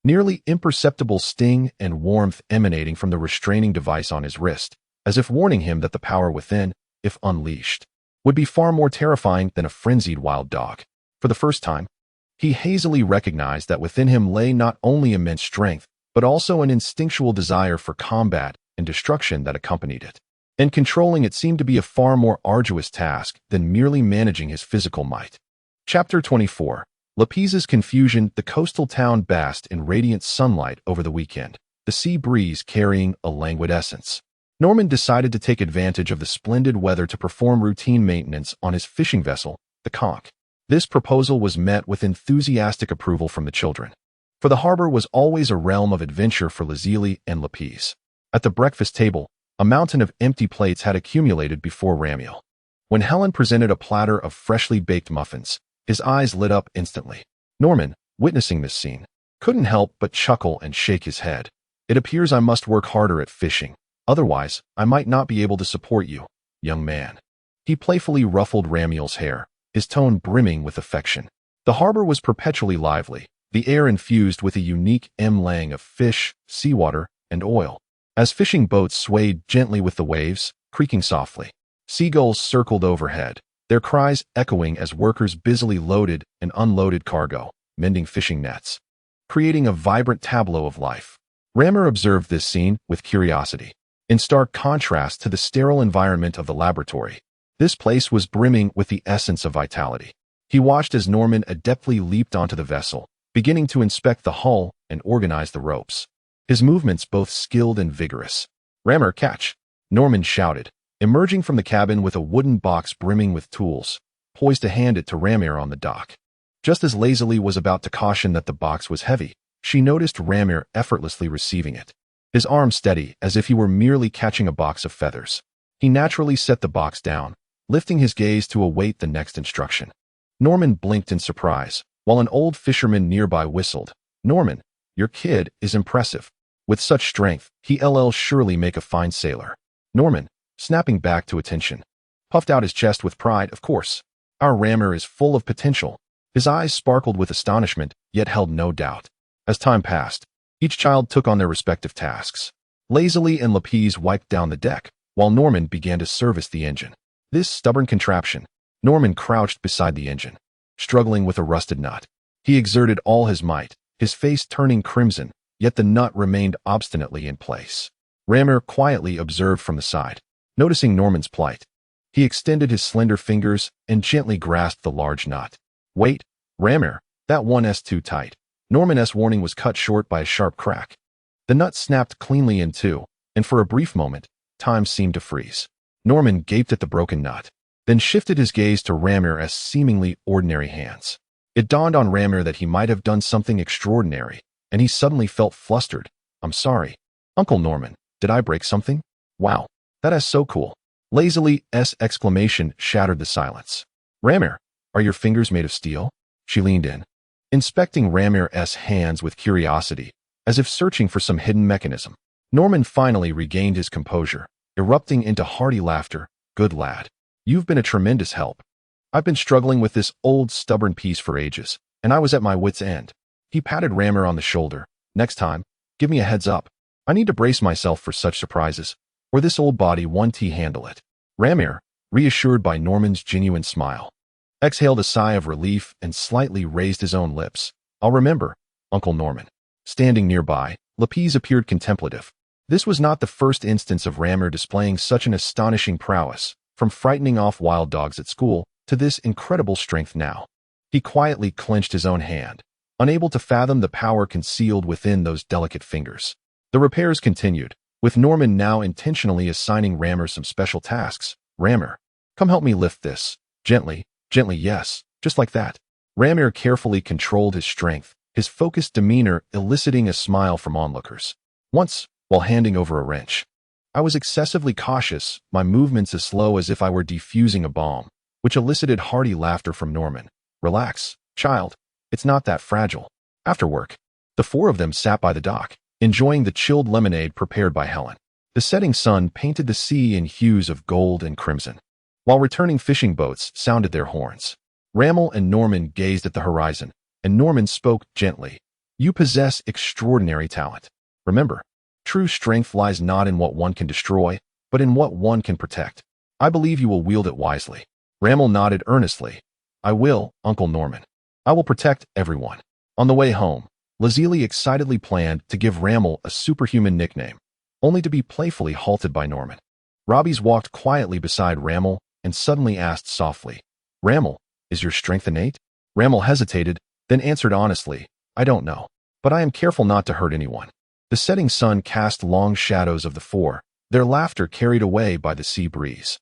nearly imperceptible sting and warmth emanating from the restraining device on his wrist, as if warning him that the power within, if unleashed, would be far more terrifying than a frenzied wild dog. For the first time, he hazily recognized that within him lay not only immense strength, but also an instinctual desire for combat and destruction that accompanied it. And controlling it seemed to be a far more arduous task than merely managing his physical might. Chapter 24. Lapis's confusion. The coastal town basked in radiant sunlight over the weekend, the sea breeze carrying a languid essence. Norman decided to take advantage of the splendid weather to perform routine maintenance on his fishing vessel, the Conch. This proposal was met with enthusiastic approval from the children, for the harbor was always a realm of adventure for Lazili and Lapis. At the breakfast table, a mountain of empty plates had accumulated before Ramiel. When Helen presented a platter of freshly baked muffins, his eyes lit up instantly. Norman, witnessing this scene, couldn't help but chuckle and shake his head. "It appears I must work harder at fishing. Otherwise, I might not be able to support you, young man." He playfully ruffled Ramiel's hair, his tone brimming with affection. The harbor was perpetually lively, the air infused with a unique mlang of fish, seawater, and oil. As fishing boats swayed gently with the waves, creaking softly, seagulls circled overhead, their cries echoing as workers busily loaded and unloaded cargo. mending fishing nets, creating a vibrant tableau of life. Rammer observed this scene with curiosity. In stark contrast to the sterile environment of the laboratory, this place was brimming with the essence of vitality. He watched as Norman adeptly leaped onto the vessel, beginning to inspect the hull and organize the ropes. His movements both skilled and vigorous. "Rammer, catch!" Norman shouted, emerging from the cabin with a wooden box brimming with tools, poised to hand it to Rammer on the dock. Just as Lazily was about to caution that the box was heavy, she noticed Rammer effortlessly receiving it, his arm steady as if he were merely catching a box of feathers. He naturally set the box down, lifting his gaze to await the next instruction. Norman blinked in surprise, while an old fisherman nearby whistled. "Norman, your kid is impressive. With such strength, he'll surely make a fine sailor." Norman, snapping back to attention, puffed out his chest with pride. "Of course, our Rammer is full of potential." His eyes sparkled with astonishment, yet held no doubt. As time passed, each child took on their respective tasks. Lazily and Lapis wiped down the deck, while Norman began to service the engine. This stubborn contraption, Norman crouched beside the engine, struggling with a rusted nut. He exerted all his might, his face turning crimson, yet the nut remained obstinately in place. Rammer quietly observed from the side. Noticing Norman's plight, he extended his slender fingers and gently grasped the large nut. "Wait, Rammer, that one's too tight." Norman's warning was cut short by a sharp crack. The nut snapped cleanly in two, and for a brief moment, time seemed to freeze. Norman gaped at the broken nut, then shifted his gaze to Rammer's seemingly ordinary hands. It dawned on Rammer that he might have done something extraordinary, and he suddenly felt flustered. "I'm sorry. Uncle Norman, did I break something?" "Wow, that is so cool." Lazily's exclamation shattered the silence. "Rammer, are your fingers made of steel?" She leaned in, inspecting Rammer's hands with curiosity, as if searching for some hidden mechanism. Norman finally regained his composure, erupting into hearty laughter. "Good lad. You've been a tremendous help. I've been struggling with this old stubborn piece for ages, and I was at my wit's end." He patted Rammer on the shoulder. "Next time, give me a heads up. I need to brace myself for such surprises, or this old body won't handle it." Rammer, reassured by Norman's genuine smile, exhaled a sigh of relief and slightly raised his own lips. "I'll remember, Uncle Norman." Standing nearby, Lapis appeared contemplative. This was not the first instance of Rammer displaying such an astonishing prowess, from frightening off wild dogs at school to this incredible strength now. He quietly clenched his own hand, unable to fathom the power concealed within those delicate fingers. The repairs continued, with Norman now intentionally assigning Rammer some special tasks. "Rammer, come help me lift this. Gently, gently, yes, just like that." Rammer carefully controlled his strength, his focused demeanor eliciting a smile from onlookers. Once, while handing over a wrench, I was excessively cautious, my movements as slow as if I were defusing a bomb, which elicited hearty laughter from Norman. "Relax, child, it's not that fragile." After work, the four of them sat by the dock, enjoying the chilled lemonade prepared by Helen. The setting sun painted the sea in hues of gold and crimson, while returning fishing boats sounded their horns. Rammel and Norman gazed at the horizon, and Norman spoke gently. "You possess extraordinary talent. Remember, true strength lies not in what one can destroy, but in what one can protect. I believe you will wield it wisely." Rammel nodded earnestly. "I will, Uncle Norman. I will protect everyone." On the way home, Lazily excitedly planned to give Rammel a superhuman nickname, only to be playfully halted by Norman. Robbie's walked quietly beside Rammel and suddenly asked softly, "Rammel, is your strength innate?" Rammel hesitated, then answered honestly, "I don't know, but I am careful not to hurt anyone." The setting sun cast long shadows of the four, their laughter carried away by the sea breeze.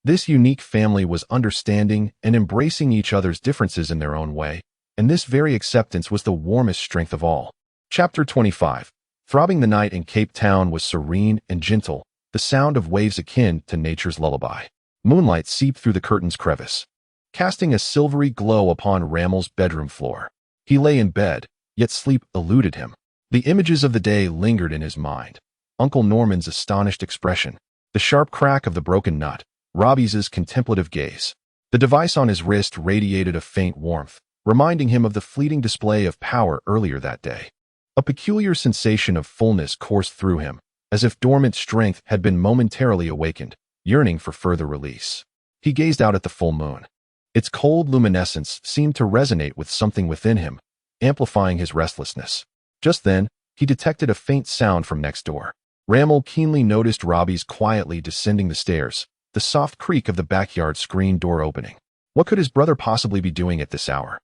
This unique family was understanding and embracing each other's differences in their own way, and this very acceptance was the warmest strength of all. Chapter 25. Throbbing the night in Cape Town was serene and gentle, the sound of waves akin to nature's lullaby. Moonlight seeped through the curtain's crevice, casting a silvery glow upon Rammel's bedroom floor. He lay in bed, yet sleep eluded him. The images of the day lingered in his mind. Uncle Norman's astonished expression, the sharp crack of the broken nut, Robbie's contemplative gaze. The device on his wrist radiated a faint warmth, reminding him of the fleeting display of power earlier that day. A peculiar sensation of fullness coursed through him, as if dormant strength had been momentarily awakened, yearning for further release. He gazed out at the full moon. Its cold luminescence seemed to resonate with something within him, amplifying his restlessness. Just then, he detected a faint sound from next door. Ramel keenly noticed Robbie's quietly descending the stairs, the soft creak of the backyard screen door opening. What could his brother possibly be doing at this hour?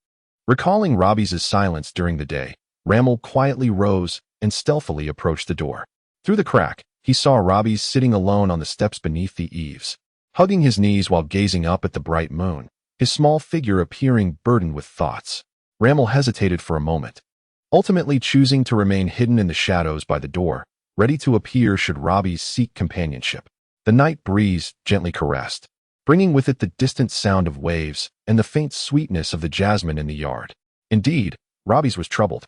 Recalling Robbie's silence during the day, Ramel quietly rose and stealthily approached the door. Through the crack, he saw Robbie sitting alone on the steps beneath the eaves, hugging his knees while gazing up at the bright moon, his small figure appearing burdened with thoughts. Ramel hesitated for a moment, ultimately choosing to remain hidden in the shadows by the door, ready to appear should Robbie seek companionship. The night breeze gently caressed, bringing with it the distant sound of waves and the faint sweetness of the jasmine in the yard. Indeed, Robbie's was troubled.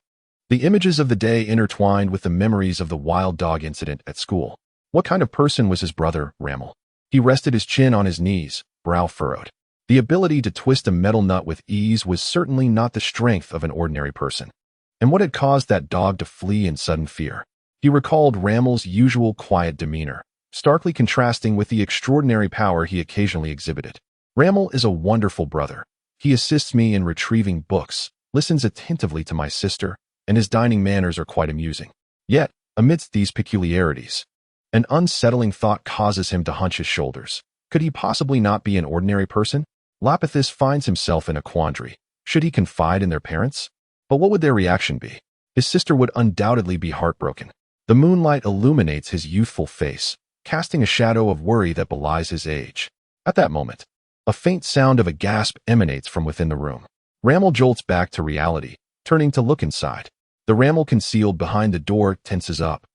The images of the day intertwined with the memories of the wild dog incident at school. What kind of person was his brother, Ramel? He rested his chin on his knees, brow furrowed. The ability to twist a metal nut with ease was certainly not the strength of an ordinary person. And what had caused that dog to flee in sudden fear? He recalled Ramel's usual quiet demeanor, starkly contrasting with the extraordinary power he occasionally exhibited. Ramel is a wonderful brother. He assists me in retrieving books, listens attentively to my sister, and his dining manners are quite amusing. Yet, amidst these peculiarities, an unsettling thought causes him to hunch his shoulders. Could he possibly not be an ordinary person? Lapithis finds himself in a quandary. Should he confide in their parents? But what would their reaction be? His sister would undoubtedly be heartbroken. The moonlight illuminates his youthful face, casting a shadow of worry that belies his age. At that moment, a faint sound of a gasp emanates from within the room. Ramel jolts back to reality, turning to look inside. The Ramel concealed behind the door tenses up.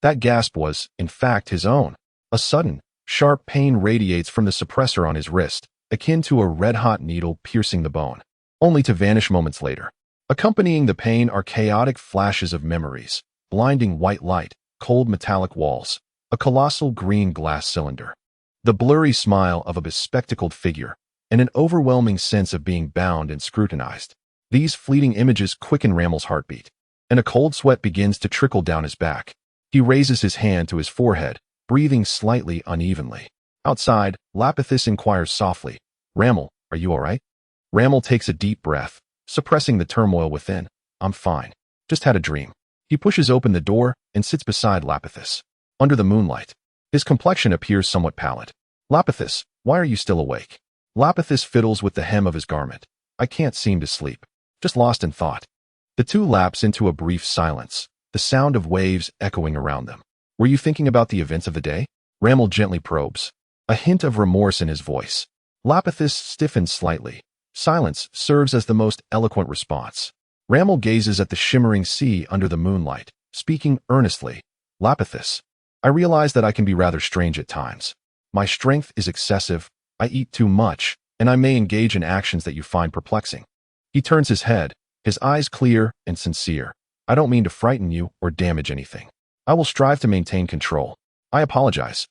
That gasp was, in fact, his own. A sudden, sharp pain radiates from the suppressor on his wrist, akin to a red-hot needle piercing the bone, only to vanish moments later. Accompanying the pain are chaotic flashes of memories, blinding white light, cold metallic walls, a colossal green glass cylinder, the blurry smile of a bespectacled figure, and an overwhelming sense of being bound and scrutinized. These fleeting images quicken Ramel's heartbeat, and a cold sweat begins to trickle down his back. He raises his hand to his forehead, breathing slightly unevenly. Outside, Lapithis inquires softly, "Ramel, are you all right?" Ramel takes a deep breath, suppressing the turmoil within. "I'm fine. Just had a dream." He pushes open the door and sits beside Lapithis. Under the moonlight, his complexion appears somewhat pallid. "Lapithis, why are you still awake?" Lapithis fiddles with the hem of his garment. "I can't seem to sleep. Just lost in thought." The two lapse into a brief silence, the sound of waves echoing around them. "Were you thinking about the events of the day?" Ramel gently probes, a hint of remorse in his voice. Lapithis stiffens slightly. Silence serves as the most eloquent response. Ramel gazes at the shimmering sea under the moonlight, speaking earnestly. "Lapithis, I realize that I can be rather strange at times. My strength is excessive, I eat too much, and I may engage in actions that you find perplexing." He turns his head, his eyes clear and sincere. "I don't mean to frighten you or damage anything. I will strive to maintain control. I apologize."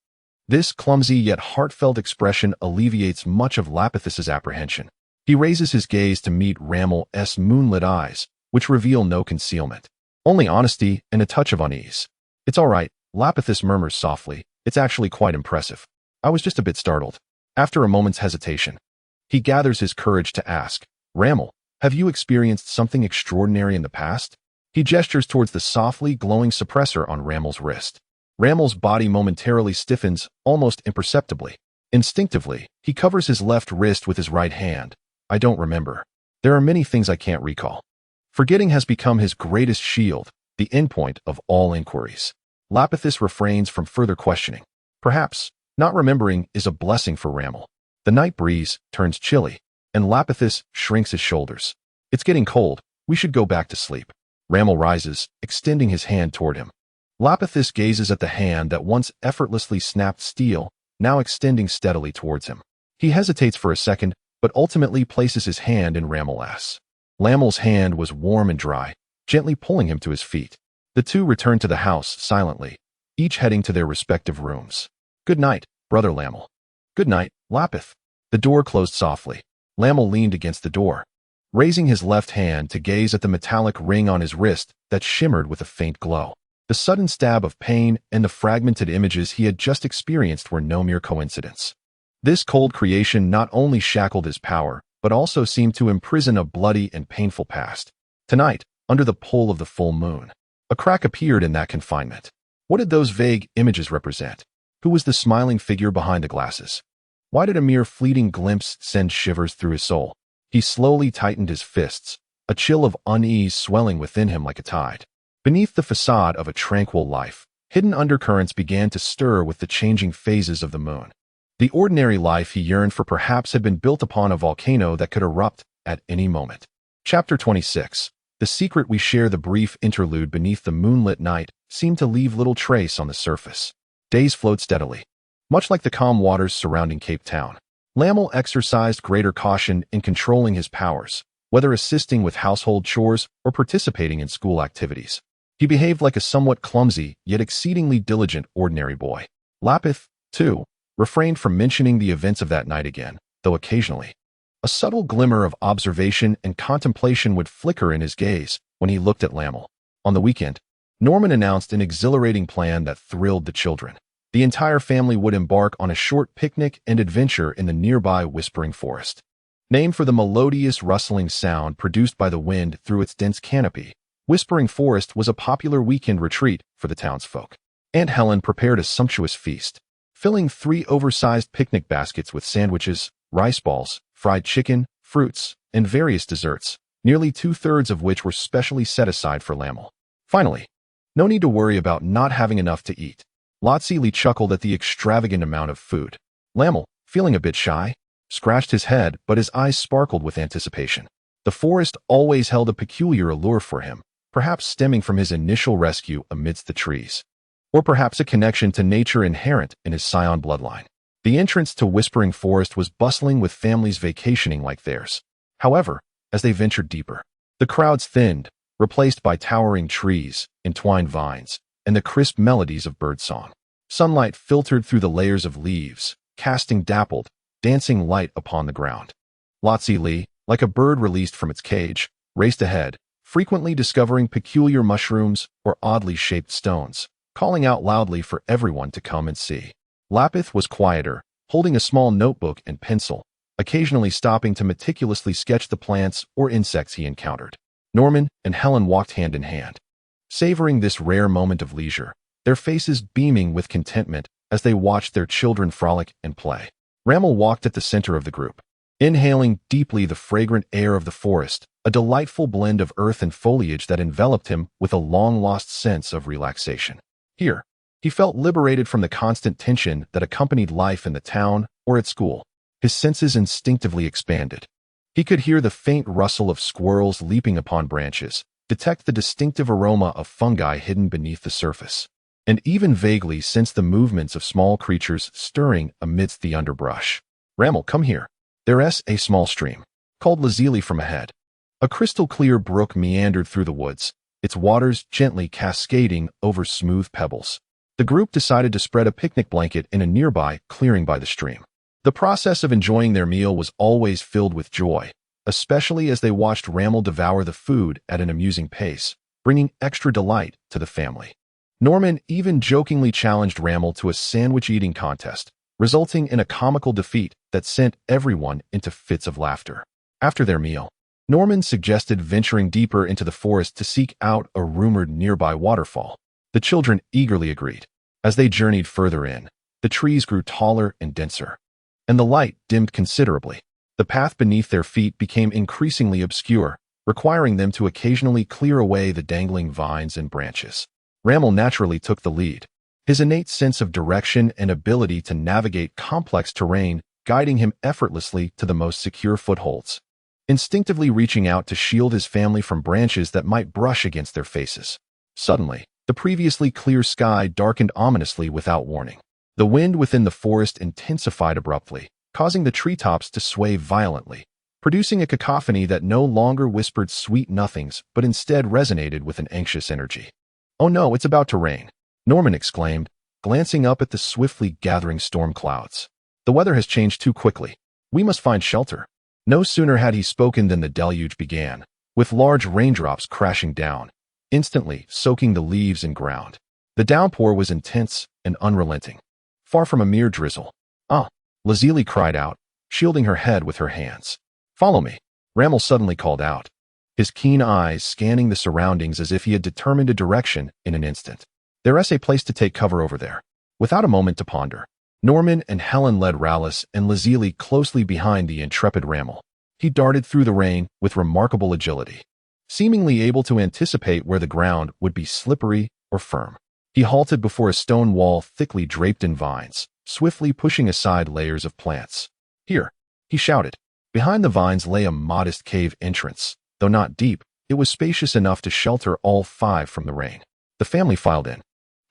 This clumsy yet heartfelt expression alleviates much of Lapithis's apprehension. He raises his gaze to meet Ramel's moonlit eyes, which reveal no concealment, only honesty and a touch of unease. "It's all right," Lapithis murmurs softly. "It's actually quite impressive. I was just a bit startled." After a moment's hesitation, he gathers his courage to ask, "Ramel, have you experienced something extraordinary in the past?" He gestures towards the softly glowing suppressor on Ramel's wrist. Ramel's body momentarily stiffens, almost imperceptibly. Instinctively, he covers his left wrist with his right hand. "I don't remember. There are many things I can't recall." Forgetting has become his greatest shield, the endpoint of all inquiries. Lapithis refrains from further questioning. Perhaps, not remembering is a blessing for Ramel. The night breeze turns chilly, and Lapithis shrinks his shoulders. "It's getting cold. We should go back to sleep." Ramel rises, extending his hand toward him. Lapithis gazes at the hand that once effortlessly snapped steel, now extending steadily towards him. He hesitates for a second, but ultimately places his hand in Ramel's. Ramel's hand was warm and dry, gently pulling him to his feet. The two returned to the house silently, each heading to their respective rooms. "Good night, Brother Lamel." "Good night, Lapith." The door closed softly. Lamel leaned against the door, raising his left hand to gaze at the metallic ring on his wrist that shimmered with a faint glow. The sudden stab of pain and the fragmented images he had just experienced were no mere coincidence. This cold creation not only shackled his power, but also seemed to imprison a bloody and painful past. Tonight, under the pull of the full moon. A crack appeared in that confinement. What did those vague images represent? Who was the smiling figure behind the glasses? Why did a mere fleeting glimpse send shivers through his soul? He slowly tightened his fists, a chill of unease swelling within him like a tide. Beneath the facade of a tranquil life, hidden undercurrents began to stir with the changing phases of the moon. The ordinary life he yearned for perhaps had been built upon a volcano that could erupt at any moment. Chapter 26. The secret we share. The brief interlude beneath the moonlit night seemed to leave little trace on the surface. Days flowed steadily, much like the calm waters surrounding Cape Town. Lamel exercised greater caution in controlling his powers, whether assisting with household chores or participating in school activities. He behaved like a somewhat clumsy, yet exceedingly diligent ordinary boy. Lapith, too, refrained from mentioning the events of that night again, though occasionally a subtle glimmer of observation and contemplation would flicker in his gaze when he looked at Lamel. On the weekend, Norman announced an exhilarating plan that thrilled the children. The entire family would embark on a short picnic and adventure in the nearby Whispering Forest. Named for the melodious rustling sound produced by the wind through its dense canopy, Whispering Forest was a popular weekend retreat for the townsfolk. Aunt Helen prepared a sumptuous feast, filling 3 oversized picnic baskets with sandwiches, rice balls, fried chicken, fruits, and various desserts, nearly 2/3 of which were specially set aside for Lamel. Finally, no need to worry about not having enough to eat. Lotsili chuckled at the extravagant amount of food. Lamel, feeling a bit shy, scratched his head, but his eyes sparkled with anticipation. The forest always held a peculiar allure for him, perhaps stemming from his initial rescue amidst the trees, or perhaps a connection to nature inherent in his Saiyan bloodline. The entrance to Whispering Forest was bustling with families vacationing like theirs. However, as they ventured deeper, the crowds thinned, replaced by towering trees, entwined vines, and the crisp melodies of birdsong. Sunlight filtered through the layers of leaves, casting dappled, dancing light upon the ground. Lotsili, like a bird released from its cage, raced ahead, frequently discovering peculiar mushrooms or oddly shaped stones, calling out loudly for everyone to come and see. Lapith was quieter, holding a small notebook and pencil, occasionally stopping to meticulously sketch the plants or insects he encountered. Norman and Helen walked hand in hand, savoring this rare moment of leisure, their faces beaming with contentment as they watched their children frolic and play. Ramel walked at the center of the group, inhaling deeply the fragrant air of the forest, a delightful blend of earth and foliage that enveloped him with a long-lost sense of relaxation. Here, he felt liberated from the constant tension that accompanied life in the town or at school. His senses instinctively expanded. He could hear the faint rustle of squirrels leaping upon branches, detect the distinctive aroma of fungi hidden beneath the surface, and even vaguely sense the movements of small creatures stirring amidst the underbrush. Ramel, come here. There's a small stream, called Lazili from ahead. A crystal-clear brook meandered through the woods, its waters gently cascading over smooth pebbles. The group decided to spread a picnic blanket in a nearby clearing by the stream. The process of enjoying their meal was always filled with joy, especially as they watched Ramel devour the food at an amusing pace, bringing extra delight to the family. Norman even jokingly challenged Ramel to a sandwich-eating contest, resulting in a comical defeat that sent everyone into fits of laughter. After their meal, Norman suggested venturing deeper into the forest to seek out a rumored nearby waterfall. The children eagerly agreed. As they journeyed further in, the trees grew taller and denser, and the light dimmed considerably. The path beneath their feet became increasingly obscure, requiring them to occasionally clear away the dangling vines and branches. Ramel naturally took the lead, his innate sense of direction and ability to navigate complex terrain guiding him effortlessly to the most secure footholds, instinctively reaching out to shield his family from branches that might brush against their faces. Suddenly, the previously clear sky darkened ominously without warning. The wind within the forest intensified abruptly, causing the treetops to sway violently, producing a cacophony that no longer whispered sweet nothings but instead resonated with an anxious energy. "Oh no, it's about to rain," Norman exclaimed, glancing up at the swiftly gathering storm clouds. "The weather has changed too quickly. We must find shelter." No sooner had he spoken than the deluge began, with large raindrops crashing down, instantly soaking the leaves and ground. The downpour was intense and unrelenting, far from a mere drizzle. "Ah!" Lazili cried out, shielding her head with her hands. "Follow me," Ramel suddenly called out. his keen eyes scanning the surroundings as if he had determined a direction in an instant. "There's a place to take cover over there." Without a moment to ponder, Norman and Helen led Rallis and Lazili closely behind the intrepid Ramel. He darted through the rain with remarkable agility, seemingly able to anticipate where the ground would be slippery or firm. He halted before a stone wall thickly draped in vines, swiftly pushing aside layers of plants. "Here," he shouted. Behind the vines lay a modest cave entrance. Though not deep, it was spacious enough to shelter all five from the rain. The family filed in,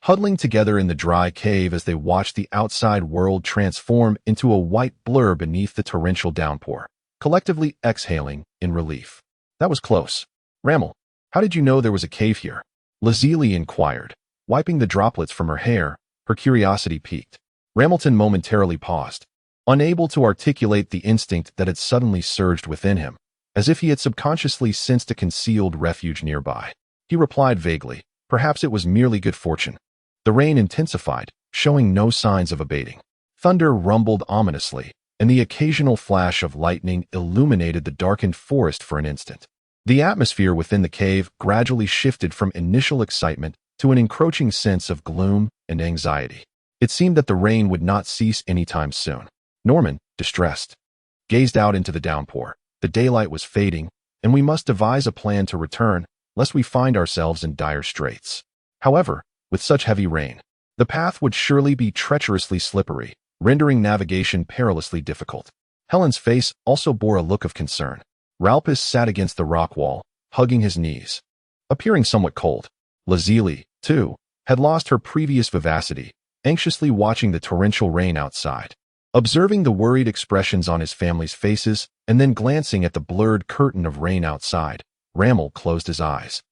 huddling together in the dry cave as they watched the outside world transform into a white blur beneath the torrential downpour, collectively exhaling in relief. "That was close. Ramel, how did you know there was a cave here?" Lazili inquired, wiping the droplets from her hair, her curiosity piqued. Ramilton momentarily paused, unable to articulate the instinct that had suddenly surged within him, as if he had subconsciously sensed a concealed refuge nearby. He replied vaguely, perhaps it was merely good fortune. The rain intensified, showing no signs of abating. Thunder rumbled ominously, and the occasional flash of lightning illuminated the darkened forest for an instant. The atmosphere within the cave gradually shifted from initial excitement to an encroaching sense of gloom and anxiety. It seemed that the rain would not cease anytime soon. Norman, distressed, gazed out into the downpour. The daylight was fading, and we must devise a plan to return, lest we find ourselves in dire straits. However, with such heavy rain, the path would surely be treacherously slippery, rendering navigation perilously difficult. Helen's face also bore a look of concern. Ralpus sat against the rock wall, hugging his knees, appearing somewhat cold. Lazili, too, had lost her previous vivacity, anxiously watching the torrential rain outside. Observing the worried expressions on his family's faces and then glancing at the blurred curtain of rain outside, Ramel closed his eyes,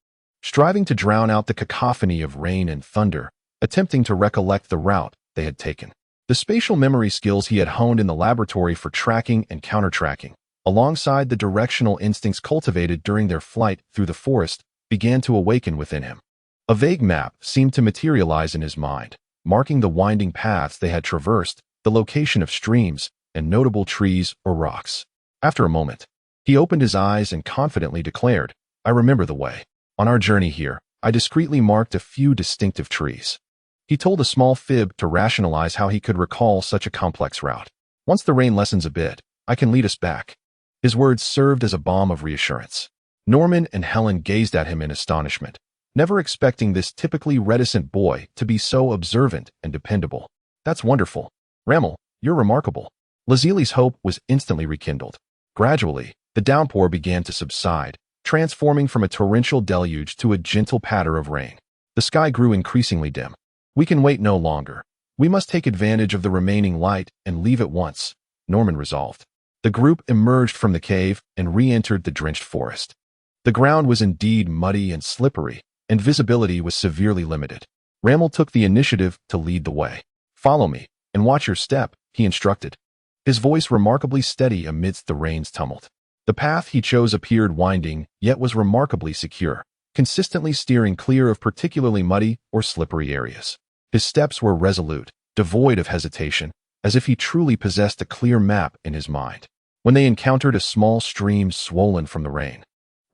striving to drown out the cacophony of rain and thunder, attempting to recollect the route they had taken. The spatial memory skills he had honed in the laboratory for tracking and counter-tracking, alongside the directional instincts cultivated during their flight through the forest, began to awaken within him. A vague map seemed to materialize in his mind, marking the winding paths they had traversed, the location of streams, and notable trees or rocks. After a moment, he opened his eyes and confidently declared, "I remember the way. On our journey here, I discreetly marked a few distinctive trees." He told a small fib to rationalize how he could recall such a complex route. "Once the rain lessens a bit, I can lead us back." His words served as a balm of reassurance. Norman and Helen gazed at him in astonishment, never expecting this typically reticent boy to be so observant and dependable. "That's wonderful. Ramel, you're remarkable." Lazili's hope was instantly rekindled. Gradually, the downpour began to subside, transforming from a torrential deluge to a gentle patter of rain. The sky grew increasingly dim. "We can wait no longer. We must take advantage of the remaining light and leave at once," Norman resolved. The group emerged from the cave and re-entered the drenched forest. The ground was indeed muddy and slippery, and visibility was severely limited. Ramel took the initiative to lead the way. "Follow me, and watch your step," he instructed, his voice remarkably steady amidst the rain's tumult. The path he chose appeared winding, yet was remarkably secure, consistently steering clear of particularly muddy or slippery areas. His steps were resolute, devoid of hesitation, as if he truly possessed a clear map in his mind. When they encountered a small stream swollen from the rain,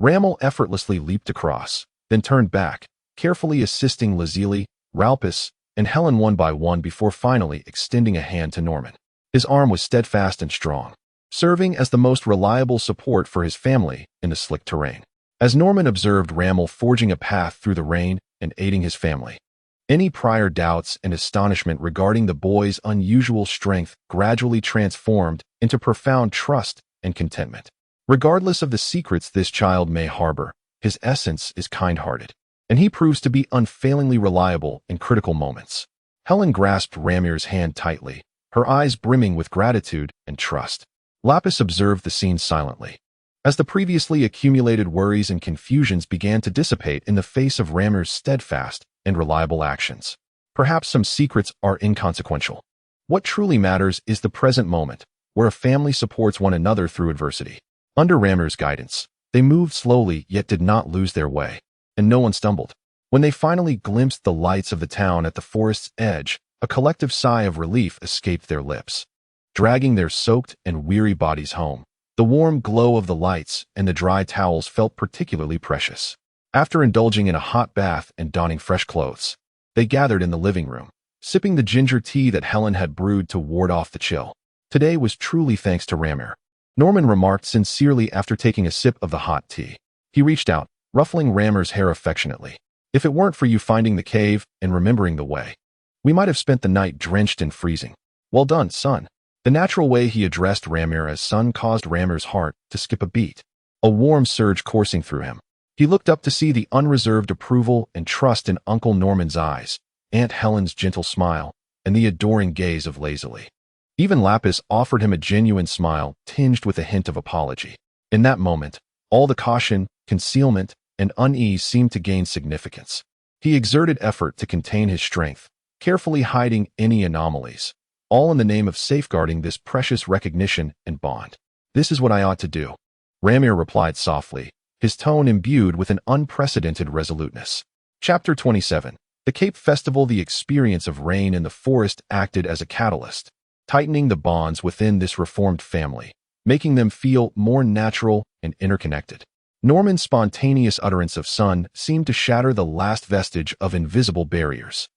Ramel effortlessly leaped across, then turned back, carefully assisting Lazili, Ralpus, and Helen one by one before finally extending a hand to Norman. His arm was steadfast and strong, serving as the most reliable support for his family in the slick terrain. As Norman observed Ramel forging a path through the rain and aiding his family, any prior doubts and astonishment regarding the boy's unusual strength gradually transformed into profound trust and contentment. Regardless of the secrets this child may harbor, his essence is kind-hearted, and he proves to be unfailingly reliable in critical moments. Helen grasped Ramir's hand tightly, her eyes brimming with gratitude and trust. Lapis observed the scene silently, as the previously accumulated worries and confusions began to dissipate in the face of Ramir's steadfast and reliable actions. Perhaps some secrets are inconsequential. What truly matters is the present moment, where a family supports one another through adversity. Under Ramir's guidance, they moved slowly yet did not lose their way, and no one stumbled. When they finally glimpsed the lights of the town at the forest's edge, a collective sigh of relief escaped their lips. Dragging their soaked and weary bodies home, The warm glow of the lights and the dry towels felt particularly precious. After indulging in a hot bath and donning fresh clothes, they gathered in the living room, sipping the ginger tea that Helen had brewed to ward off the chill. Today was truly thanks to Ramir, Norman remarked sincerely after taking a sip of the hot tea. He reached out, ruffling Ramir's hair affectionately. If it weren't for you finding the cave and remembering the way, we might have spent the night drenched and freezing. Well done, son. The natural way he addressed Ramir as son caused Ramir's heart to skip a beat, a warm surge coursing through him. He looked up to see the unreserved approval and trust in Uncle Norman's eyes, Aunt Helen's gentle smile, and the adoring gaze of Lazily. Even Lapis offered him a genuine smile tinged with a hint of apology. In that moment, all the caution, concealment, and unease seemed to gain significance. He exerted effort to contain his strength, carefully hiding any anomalies, all in the name of safeguarding this precious recognition and bond. This is what I ought to do, Ramir replied softly, his tone imbued with an unprecedented resoluteness. Chapter 27. The Cape Festival. The experience of rain in the forest acted as a catalyst, tightening the bonds within this reformed family, making them feel more natural and interconnected. Norman's spontaneous utterance of son seemed to shatter the last vestige of invisible barriers.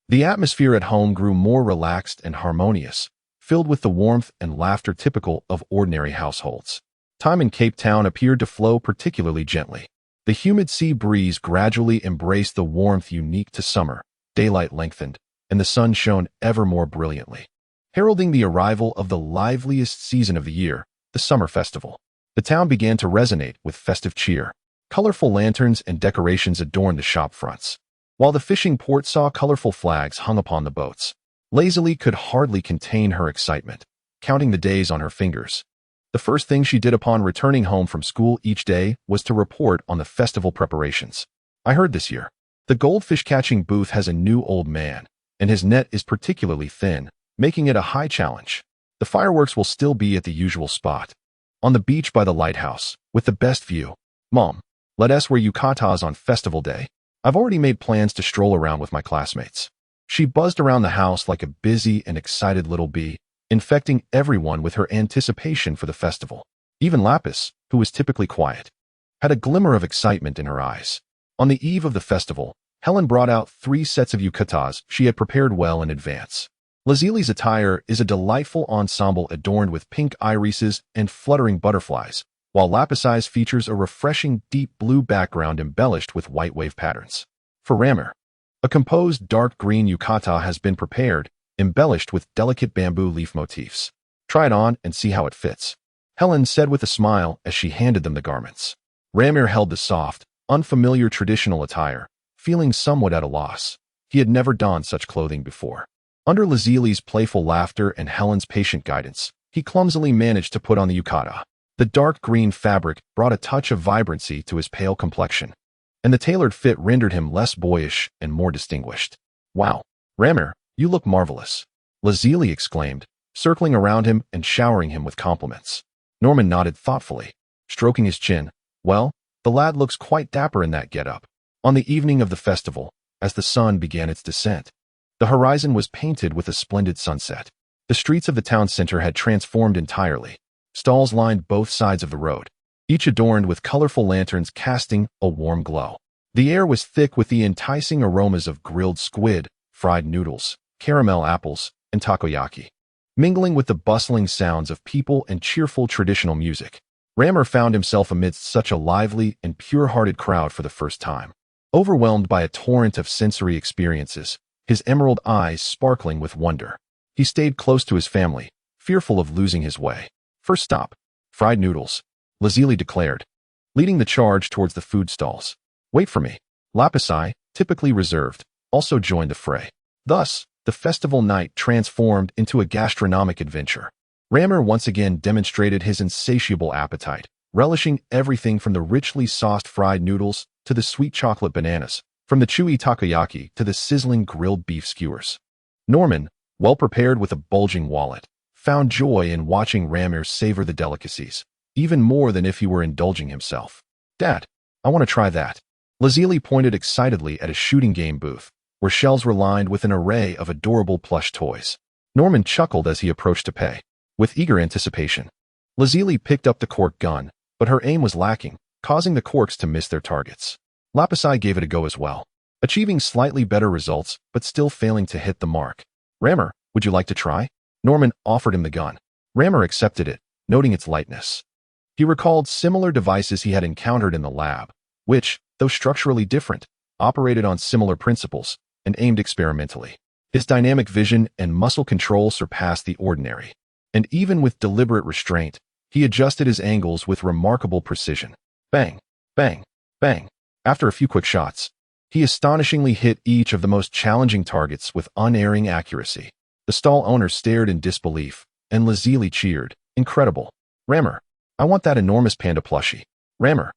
The atmosphere at home grew more relaxed and harmonious, filled with the warmth and laughter typical of ordinary households. Time in Cape Town appeared to flow particularly gently. The humid sea breeze gradually embraced the warmth unique to summer, daylight lengthened, and the sun shone ever more brilliantly, heralding the arrival of the liveliest season of the year, the summer festival. The town began to resonate with festive cheer. Colorful lanterns and decorations adorned the shop fronts, while the fishing port saw colorful flags hung upon the boats. Lazily could hardly contain her excitement, counting the days on her fingers. The first thing she did upon returning home from school each day was to report on the festival preparations. I heard this year, the goldfish catching booth has a new old man, and his net is particularly thin, making it a high challenge. The fireworks will still be at the usual spot, on the beach by the lighthouse, with the best view. Mom, let us wear yukatas on festival day. I've already made plans to stroll around with my classmates. She buzzed around the house like a busy and excited little bee, infecting everyone with her anticipation for the festival. Even Lapis, who was typically quiet, had a glimmer of excitement in her eyes. On the eve of the festival, Helen brought out 3 sets of yukatas she had prepared well in advance. Lazily's attire is a delightful ensemble adorned with pink irises and fluttering butterflies, while Lapis's features a refreshing deep blue background embellished with white wave patterns. For Ramir, a composed dark green yukata has been prepared, embellished with delicate bamboo leaf motifs. Try it on and see how it fits, Helen said with a smile as she handed them the garments. Ramir held the soft, unfamiliar traditional attire, feeling somewhat at a loss. He had never donned such clothing before. Under Lazily's playful laughter and Helen's patient guidance, he clumsily managed to put on the yukata. The dark green fabric brought a touch of vibrancy to his pale complexion, and the tailored fit rendered him less boyish and more distinguished. Wow, Ramir, you look marvelous, Lazily exclaimed, circling around him and showering him with compliments. Norman nodded thoughtfully, stroking his chin. Well, the lad looks quite dapper in that getup. On the evening of the festival, as the sun began its descent, the horizon was painted with a splendid sunset. The streets of the town center had transformed entirely. Stalls lined both sides of the road, each adorned with colorful lanterns casting a warm glow. The air was thick with the enticing aromas of grilled squid, fried noodles, caramel apples, and takoyaki, mingling with the bustling sounds of people and cheerful traditional music. Ramir found himself amidst such a lively and pure-hearted crowd for the first time. Overwhelmed by a torrent of sensory experiences, his emerald eyes sparkling with wonder, he stayed close to his family, fearful of losing his way. First stop, fried noodles, Lazily declared, leading the charge towards the food stalls. Wait for me. Lapisi, typically reserved, also joined the fray. Thus, the festival night transformed into a gastronomic adventure. Ramir once again demonstrated his insatiable appetite, relishing everything from the richly sauced fried noodles to the sweet chocolate bananas, from the chewy takoyaki to the sizzling grilled beef skewers. Norman, well prepared with a bulging wallet, found joy in watching Ramir savor the delicacies, even more than if he were indulging himself. Dad, I want to try that. Lazily pointed excitedly at a shooting game booth, where shelves were lined with an array of adorable plush toys. Norman chuckled as he approached to pay, with eager anticipation. Lazuli picked up the cork gun, but her aim was lacking, causing the corks to miss their targets. Lapisi gave it a go as well, achieving slightly better results but still failing to hit the mark. Rammer, would you like to try? Norman offered him the gun. Rammer accepted it, noting its lightness. He recalled similar devices he had encountered in the lab, which, though structurally different, operated on similar principles and aimed experimentally. His dynamic vision and muscle control surpassed the ordinary, and even with deliberate restraint, he adjusted his angles with remarkable precision. Bang, bang, bang. After a few quick shots, he astonishingly hit each of the most challenging targets with unerring accuracy. The stall owner stared in disbelief, and Lazuli cheered. Incredible. Rammer, I want that enormous panda plushie. Rammer,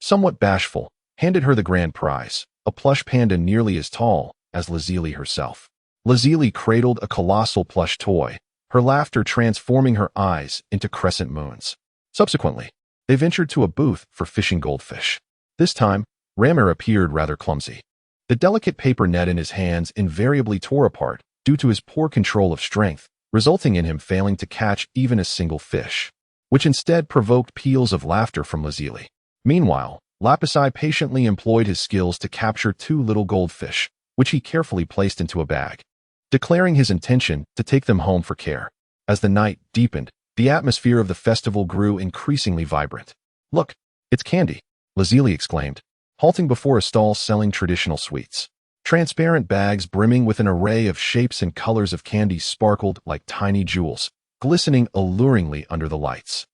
somewhat bashful, handed her the grand prize, a plush panda nearly as tall as Lazuli herself. Lazuli cradled a colossal plush toy, her laughter transforming her eyes into crescent moons. Subsequently, they ventured to a booth for fishing goldfish. This time, Rammer appeared rather clumsy. The delicate paper net in his hands invariably tore apart due to his poor control of strength, resulting in him failing to catch even a single fish, which instead provoked peals of laughter from Lazuli. Meanwhile, Lapisi patiently employed his skills to capture 2 little goldfish, which he carefully placed into a bag, declaring his intention to take them home for care. As the night deepened, the atmosphere of the festival grew increasingly vibrant. Look, it's candy, Lazuli exclaimed, halting before a stall selling traditional sweets. Transparent bags brimming with an array of shapes and colors of candy sparkled like tiny jewels, glistening alluringly under the lights.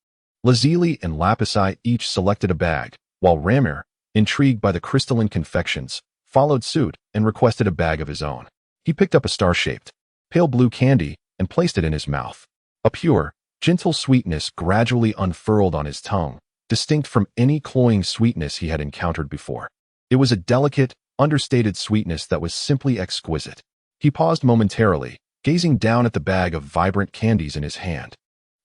Lazuli and Lapisi each selected a bag, while Rammer, intrigued by the crystalline confections, followed suit and requested a bag of his own. He picked up a star-shaped, pale blue candy and placed it in his mouth. A pure, gentle sweetness gradually unfurled on his tongue, distinct from any cloying sweetness he had encountered before. It was a delicate, understated sweetness that was simply exquisite. He paused momentarily, gazing down at the bag of vibrant candies in his hand,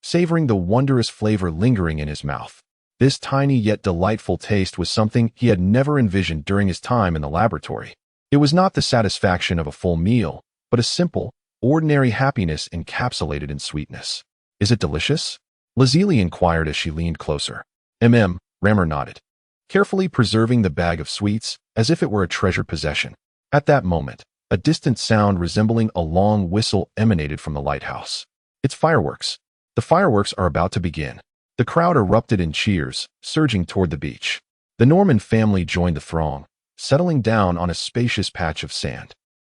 savoring the wondrous flavor lingering in his mouth. This tiny yet delightful taste was something he had never envisioned during his time in the laboratory. It was not the satisfaction of a full meal, but a simple, ordinary happiness encapsulated in sweetness. Is it delicious? Lazuli inquired as she leaned closer. Rammer nodded, carefully preserving the bag of sweets as if it were a treasured possession. At that moment, a distant sound resembling a long whistle emanated from the lighthouse. It's fireworks. The fireworks are about to begin. The crowd erupted in cheers, surging toward the beach. The Norman family joined the throng, settling down on a spacious patch of sand.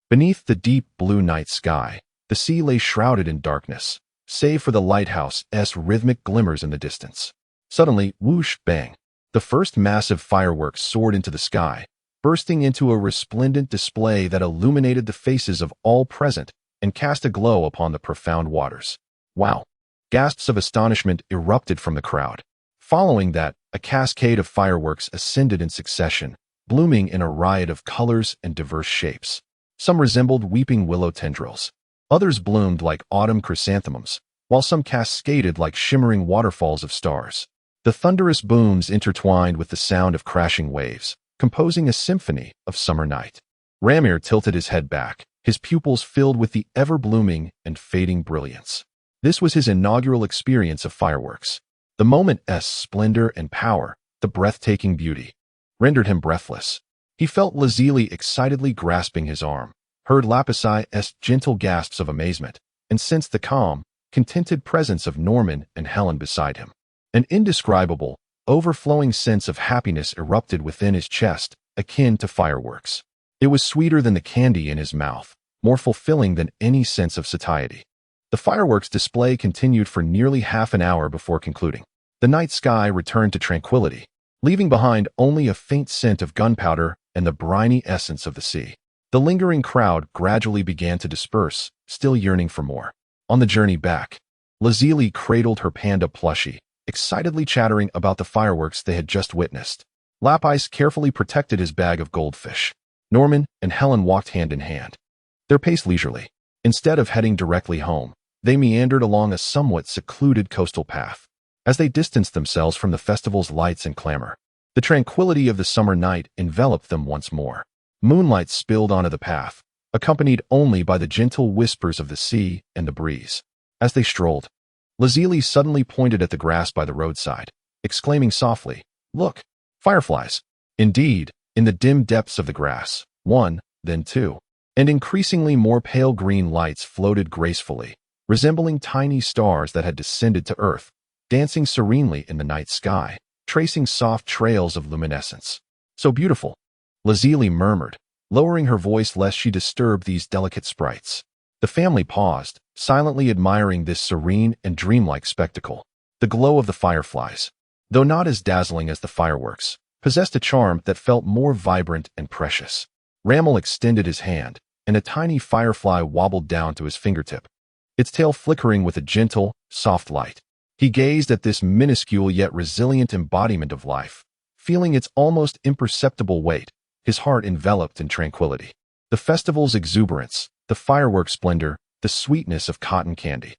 Beneath the deep blue night sky, the sea lay shrouded in darkness, save for the lighthouse's rhythmic glimmers in the distance. Suddenly, whoosh, bang, the first massive fireworks soared into the sky, bursting into a resplendent display that illuminated the faces of all present and cast a glow upon the profound waters. Wow! Gasps of astonishment erupted from the crowd. Following that, a cascade of fireworks ascended in succession, blooming in a riot of colors and diverse shapes. Some resembled weeping willow tendrils. Others bloomed like autumn chrysanthemums, while some cascaded like shimmering waterfalls of stars. The thunderous booms intertwined with the sound of crashing waves, composing a symphony of summer night. Ramir tilted his head back, his pupils filled with the ever-blooming and fading brilliance. This was his inaugural experience of fireworks. The moment's splendor and power, the breathtaking beauty, rendered him breathless. He felt Lazuli excitedly grasping his arm, heard Lapisi's gentle gasps of amazement, and sensed the calm, contented presence of Norman and Helen beside him. An indescribable, overflowing sense of happiness erupted within his chest, akin to fireworks. It was sweeter than the candy in his mouth, more fulfilling than any sense of satiety. The fireworks display continued for nearly half an hour before concluding. The night sky returned to tranquility, leaving behind only a faint scent of gunpowder and the briny essence of the sea. The lingering crowd gradually began to disperse, still yearning for more. On the journey back, Lazuli cradled her panda plushie, excitedly chattering about the fireworks they had just witnessed. Lapis carefully protected his bag of goldfish. Norman and Helen walked hand in hand, their pace leisurely. Instead of heading directly home, they meandered along a somewhat secluded coastal path. As they distanced themselves from the festival's lights and clamor, the tranquility of the summer night enveloped them once more. Moonlight spilled onto the path, accompanied only by the gentle whispers of the sea and the breeze. As they strolled, Lazili suddenly pointed at the grass by the roadside, exclaiming softly, "Look, fireflies!" Indeed, in the dim depths of the grass, one, then two, and increasingly more pale green lights floated gracefully, resembling tiny stars that had descended to Earth, dancing serenely in the night sky, tracing soft trails of luminescence. "So beautiful," Lazili murmured, lowering her voice lest she disturb these delicate sprites. The family paused, silently admiring this serene and dreamlike spectacle. The glow of the fireflies, though not as dazzling as the fireworks, possessed a charm that felt more vibrant and precious. Ramel extended his hand, and a tiny firefly wobbled down to his fingertip, its tail flickering with a gentle, soft light. He gazed at this minuscule yet resilient embodiment of life, feeling its almost imperceptible weight, his heart enveloped in tranquility. The festival's exuberance, the fireworks' splendor, the sweetness of cotton candy,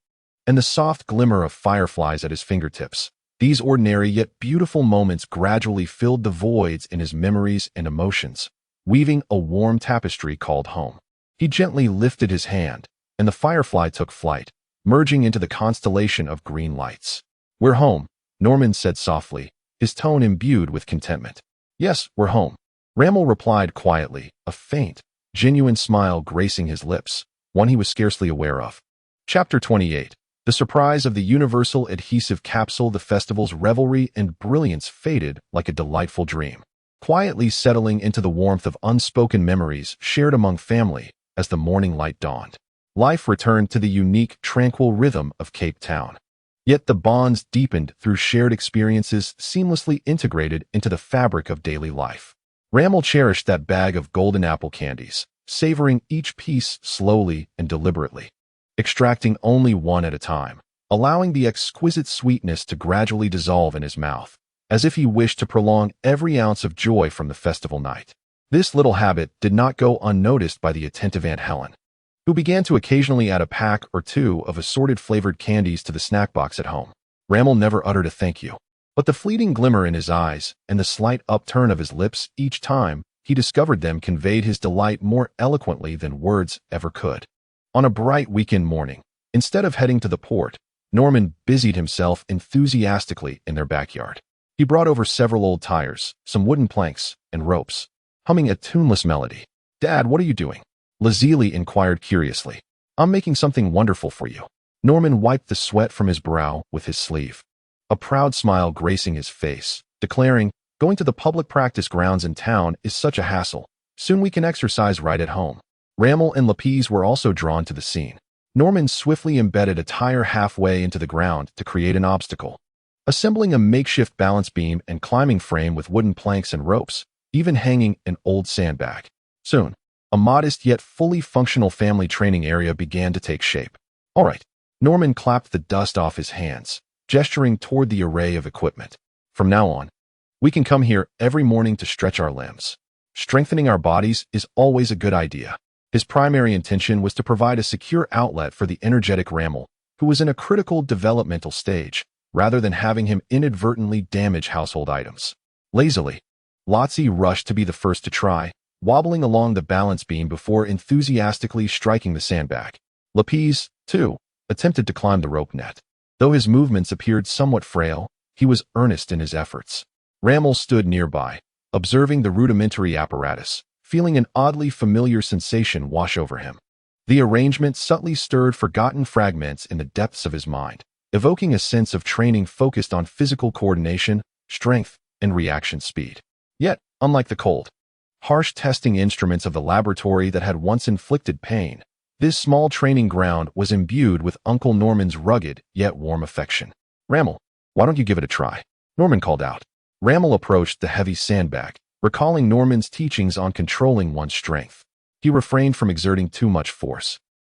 and the soft glimmer of fireflies at his fingertips. These ordinary yet beautiful moments gradually filled the voids in his memories and emotions, weaving a warm tapestry called home. He gently lifted his hand, and the firefly took flight, merging into the constellation of green lights. "We're home," Norman said softly, his tone imbued with contentment. "Yes, we're home," Ramel replied quietly, a faint, genuine smile gracing his lips, one he was scarcely aware of. Chapter 28. The surprise of the universal adhesive capsule. The festival's revelry and brilliance faded like a delightful dream, quietly settling into the warmth of unspoken memories shared among family as the morning light dawned. Life returned to the unique, tranquil rhythm of Cape Town. Yet the bonds deepened through shared experiences seamlessly integrated into the fabric of daily life. Ramel cherished that bag of golden apple candies, savoring each piece slowly and deliberately, extracting only one at a time, allowing the exquisite sweetness to gradually dissolve in his mouth, as if he wished to prolong every ounce of joy from the festival night. This little habit did not go unnoticed by the attentive Aunt Helen, who began to occasionally add a pack or two of assorted flavored candies to the snack box at home. Ramel never uttered a thank you, but the fleeting glimmer in his eyes and the slight upturn of his lips each time he discovered them conveyed his delight more eloquently than words ever could. On a bright weekend morning, instead of heading to the port, Norman busied himself enthusiastically in their backyard. He brought over several old tires, some wooden planks, and ropes, humming a tuneless melody. "Dad, what are you doing?" Lazili inquired curiously. "I'm making something wonderful for you." Norman wiped the sweat from his brow with his sleeve, a proud smile gracing his face, declaring, "Going to the public practice grounds in town is such a hassle. Soon we can exercise right at home." Ramel and Lapis were also drawn to the scene. Norman swiftly embedded a tire halfway into the ground to create an obstacle, assembling a makeshift balance beam and climbing frame with wooden planks and ropes, even hanging an old sandbag. Soon, a modest yet fully functional family training area began to take shape. "All right," Norman clapped the dust off his hands, gesturing toward the array of equipment. "From now on, we can come here every morning to stretch our limbs. Strengthening our bodies is always a good idea." His primary intention was to provide a secure outlet for the energetic Ramel, who was in a critical developmental stage, rather than having him inadvertently damage household items. Lazily, Lotzi rushed to be the first to try, wobbling along the balance beam before enthusiastically striking the sandbag. Lapis, too, attempted to climb the rope net. Though his movements appeared somewhat frail, he was earnest in his efforts. Ramel stood nearby, observing the rudimentary apparatus, feeling an oddly familiar sensation wash over him. The arrangement subtly stirred forgotten fragments in the depths of his mind, evoking a sense of training focused on physical coordination, strength, and reaction speed. Yet, unlike the cold, harsh testing instruments of the laboratory that had once inflicted pain, this small training ground was imbued with Uncle Norman's rugged yet warm affection. "Ramel, why don't you give it a try?" Norman called out. Ramel approached the heavy sandbag, recalling Norman's teachings on controlling one's strength. He refrained from exerting too much force,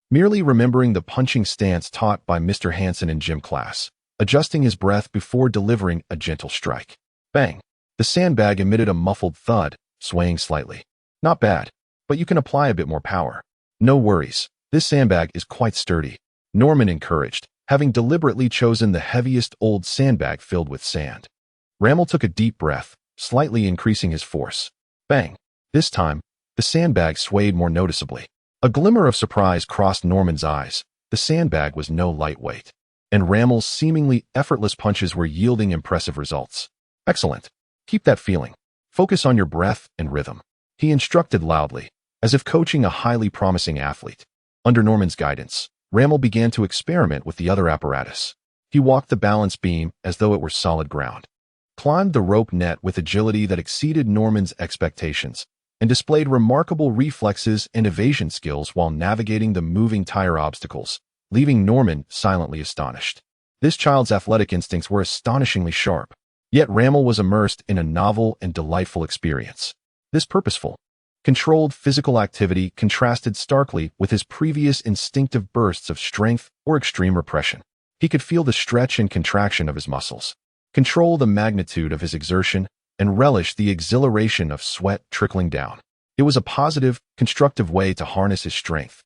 merely remembering the punching stance taught by Mr. Hansen in gym class, adjusting his breath before delivering a gentle strike. Bang! The sandbag emitted a muffled thud, swaying slightly. "Not bad, but you can apply a bit more power." "No worries, this sandbag is quite sturdy," Norman encouraged, having deliberately chosen the heaviest old sandbag filled with sand. Ramel took a deep breath, slightly increasing his force. Bang! This time, the sandbag swayed more noticeably. A glimmer of surprise crossed Norman's eyes. The sandbag was no lightweight. and Rammel's seemingly effortless punches were yielding impressive results. Excellent. Keep that feeling. Focus on your breath and rhythm. He instructed loudly, as if coaching a highly promising athlete. Under Norman's guidance, Rammel began to experiment with the other apparatus. He walked the balance beam as though it were solid ground, climbed the rope net with agility that exceeded Norman's expectations, and displayed remarkable reflexes and evasion skills while navigating the moving tire obstacles, leaving Norman silently astonished. This child's athletic instincts were astonishingly sharp, yet Rammel was immersed in a novel and delightful experience. This purposeful, controlled physical activity contrasted starkly with his previous instinctive bursts of strength or extreme repression. He could feel the stretch and contraction of his muscles, control the magnitude of his exertion, and relish the exhilaration of sweat trickling down. It was a positive, constructive way to harness his strength,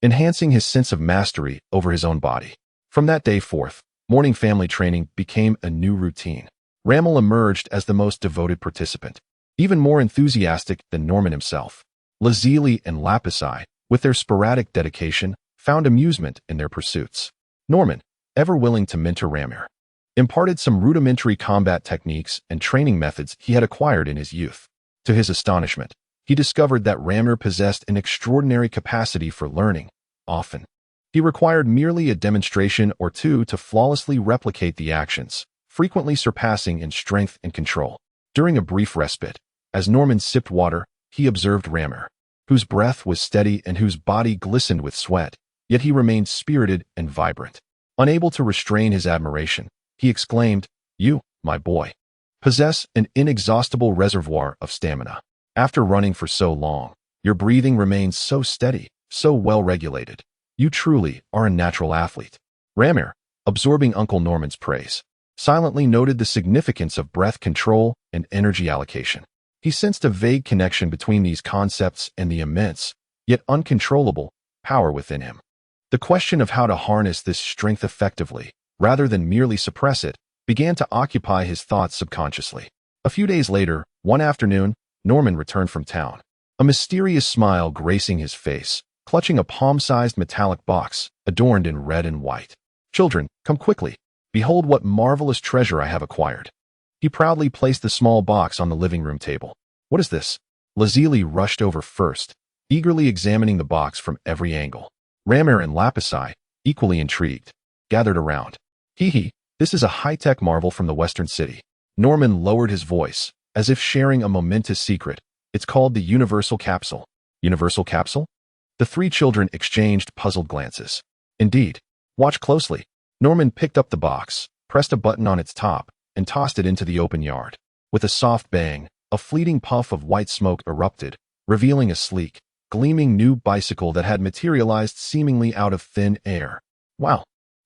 enhancing his sense of mastery over his own body. From that day forth, morning family training became a new routine. Rammel emerged as the most devoted participant, even more enthusiastic than Norman himself. Lazili and Lapisai, with their sporadic dedication, found amusement in their pursuits. Norman, ever willing to mentor Rammel, imparted some rudimentary combat techniques and training methods he had acquired in his youth. To his astonishment, he discovered that Rammel possessed an extraordinary capacity for learning. Often, he required merely a demonstration or two to flawlessly replicate the actions, frequently surpassing in strength and control. During a brief respite, as Norman sipped water, he observed Rammel, whose breath was steady and whose body glistened with sweat, yet he remained spirited and vibrant. Unable to restrain his admiration, he exclaimed, "You, my boy, possess an inexhaustible reservoir of stamina. After running for so long, your breathing remains so steady, so well-regulated. You truly are a natural athlete." Rammel, absorbing Uncle Norman's praise, silently noted the significance of breath control and energy allocation. He sensed a vague connection between these concepts and the immense, yet uncontrollable, power within him. The question of how to harness this strength effectively, rather than merely suppress it, began to occupy his thoughts subconsciously. A few days later, one afternoon, Norman returned from town, a mysterious smile gracing his face, clutching a palm-sized metallic box adorned in red and white. "Children, come quickly. Behold what marvelous treasure I have acquired." He proudly placed the small box on the living room table. "What is this?" Lazili rushed over first, eagerly examining the box from every angle. Rammel and Lapisai, equally intrigued, gathered around. "Hee, this is a high-tech marvel from the Western City." Norman lowered his voice, as if sharing a momentous secret. "It's called the Universal Capsule." "Universal Capsule?" The three children exchanged puzzled glances. "Indeed. Watch closely." Norman picked up the box, pressed a button on its top, and tossed it into the open yard. With a soft bang, a fleeting puff of white smoke erupted, revealing a sleek, gleaming new bicycle that had materialized seemingly out of thin air. "Wow!"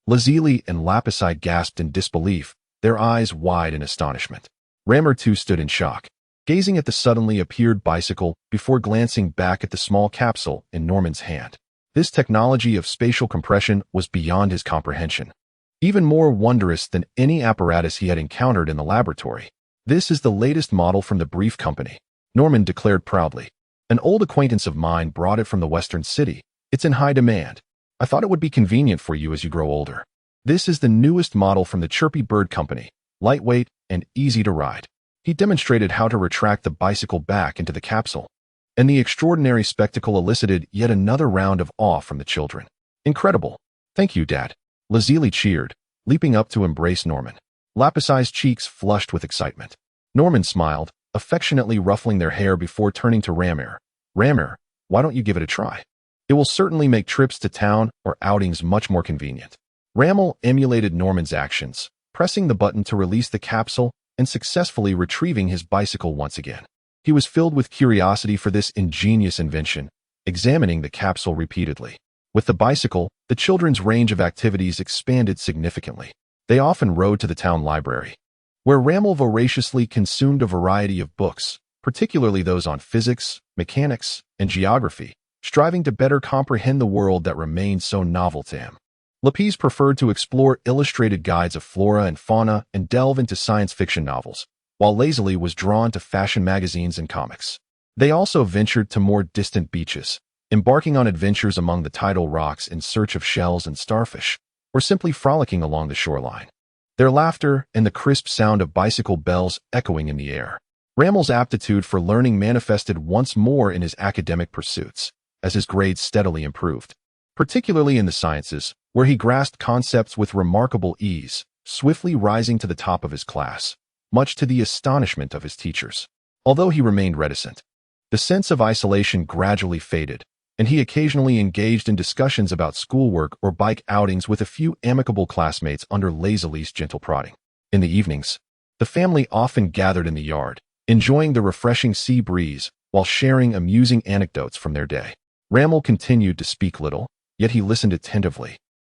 Lazili and Lapisai gasped in disbelief, their eyes wide in astonishment. Rammel too stood in shock, gazing at the suddenly appeared bicycle before glancing back at the small capsule in Norman's hand. This technology of spatial compression was beyond his comprehension, even more wondrous than any apparatus he had encountered in the laboratory. "This is the latest model from the Brief Company," Norman declared proudly. "An old acquaintance of mine brought it from the Western City. It's in high demand. I thought it would be convenient for you as you grow older. This is the newest model from the Chirpy Bird Company, lightweight and easy to ride." He demonstrated how to retract the bicycle back into the capsule, and the extraordinary spectacle elicited yet another round of awe from the children. "Incredible. Thank you, Dad." Lazili cheered, leaping up to embrace Norman. Lapisai's cheeks flushed with excitement. Norman smiled, affectionately ruffling their hair before turning to Rammel. "Rammel, why don't you give it a try? It will certainly make trips to town or outings much more convenient." Rammel emulated Norman's actions, pressing the button to release the capsule and successfully retrieving his bicycle once again. He was filled with curiosity for this ingenious invention, examining the capsule repeatedly. With the bicycle, the children's range of activities expanded significantly. They often rode to the town library, where Rammel voraciously consumed a variety of books, particularly those on physics, mechanics, and geography, striving to better comprehend the world that remained so novel to him. Lapis preferred to explore illustrated guides of flora and fauna and delve into science fiction novels, while Lazily was drawn to fashion magazines and comics. They also ventured to more distant beaches, embarking on adventures among the tidal rocks in search of shells and starfish. or simply frolicking along the shoreline. Their laughter and the crisp sound of bicycle bells echoing in the air. Rammel's aptitude for learning manifested once more in his academic pursuits, as his grades steadily improved, particularly in the sciences, where he grasped concepts with remarkable ease, swiftly rising to the top of his class, much to the astonishment of his teachers. Although he remained reticent, the sense of isolation gradually faded, and he occasionally engaged in discussions about schoolwork or bike outings with a few amicable classmates under Lazy's gentle prodding. In the evenings, the family often gathered in the yard, enjoying the refreshing sea breeze while sharing amusing anecdotes from their day. Rammel continued to speak little, yet he listened attentively,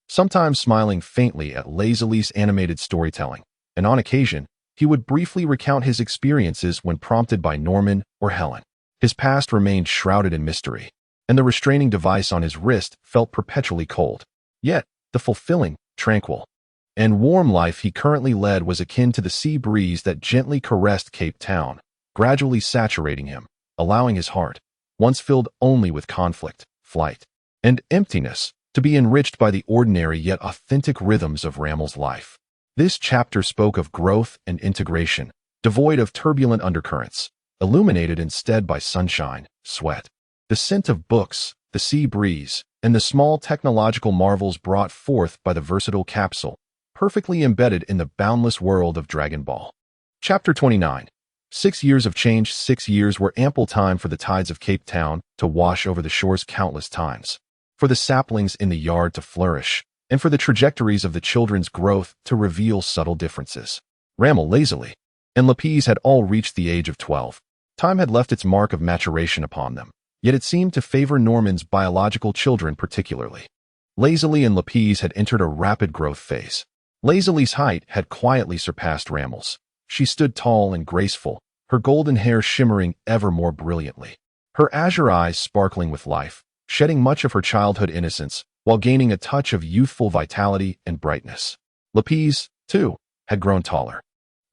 sometimes smiling faintly at Lazy's animated storytelling, and on occasion, he would briefly recount his experiences when prompted by Norman or Helen. His past remained shrouded in mystery, and the restraining device on his wrist felt perpetually cold. Yet, the fulfilling, tranquil, and warm life he currently led was akin to the sea breeze that gently caressed Cape Town, gradually saturating him, allowing his heart, once filled only with conflict, flight, and emptiness, to be enriched by the ordinary yet authentic rhythms of Rammel's life. This chapter spoke of growth and integration, devoid of turbulent undercurrents, illuminated instead by sunshine, sweat, the scent of books, the sea breeze, and the small technological marvels brought forth by the versatile capsule, perfectly embedded in the boundless world of Dragon Ball. Chapter 29. 6 years of change. 6 years were ample time for the tides of Cape Town to wash over the shores countless times, for the saplings in the yard to flourish, and for the trajectories of the children's growth to reveal subtle differences. Rammel, Lazy, and Lapis had all reached the age of 12. Time had left its mark of maturation upon them, yet it seemed to favor Norman's biological children particularly. Lazy and Lapis had entered a rapid growth phase. Lazy's height had quietly surpassed Rammel's. She stood tall and graceful, her golden hair shimmering ever more brilliantly, her azure eyes sparkling with life, shedding much of her childhood innocence, while gaining a touch of youthful vitality and brightness. Lapis, too, had grown taller.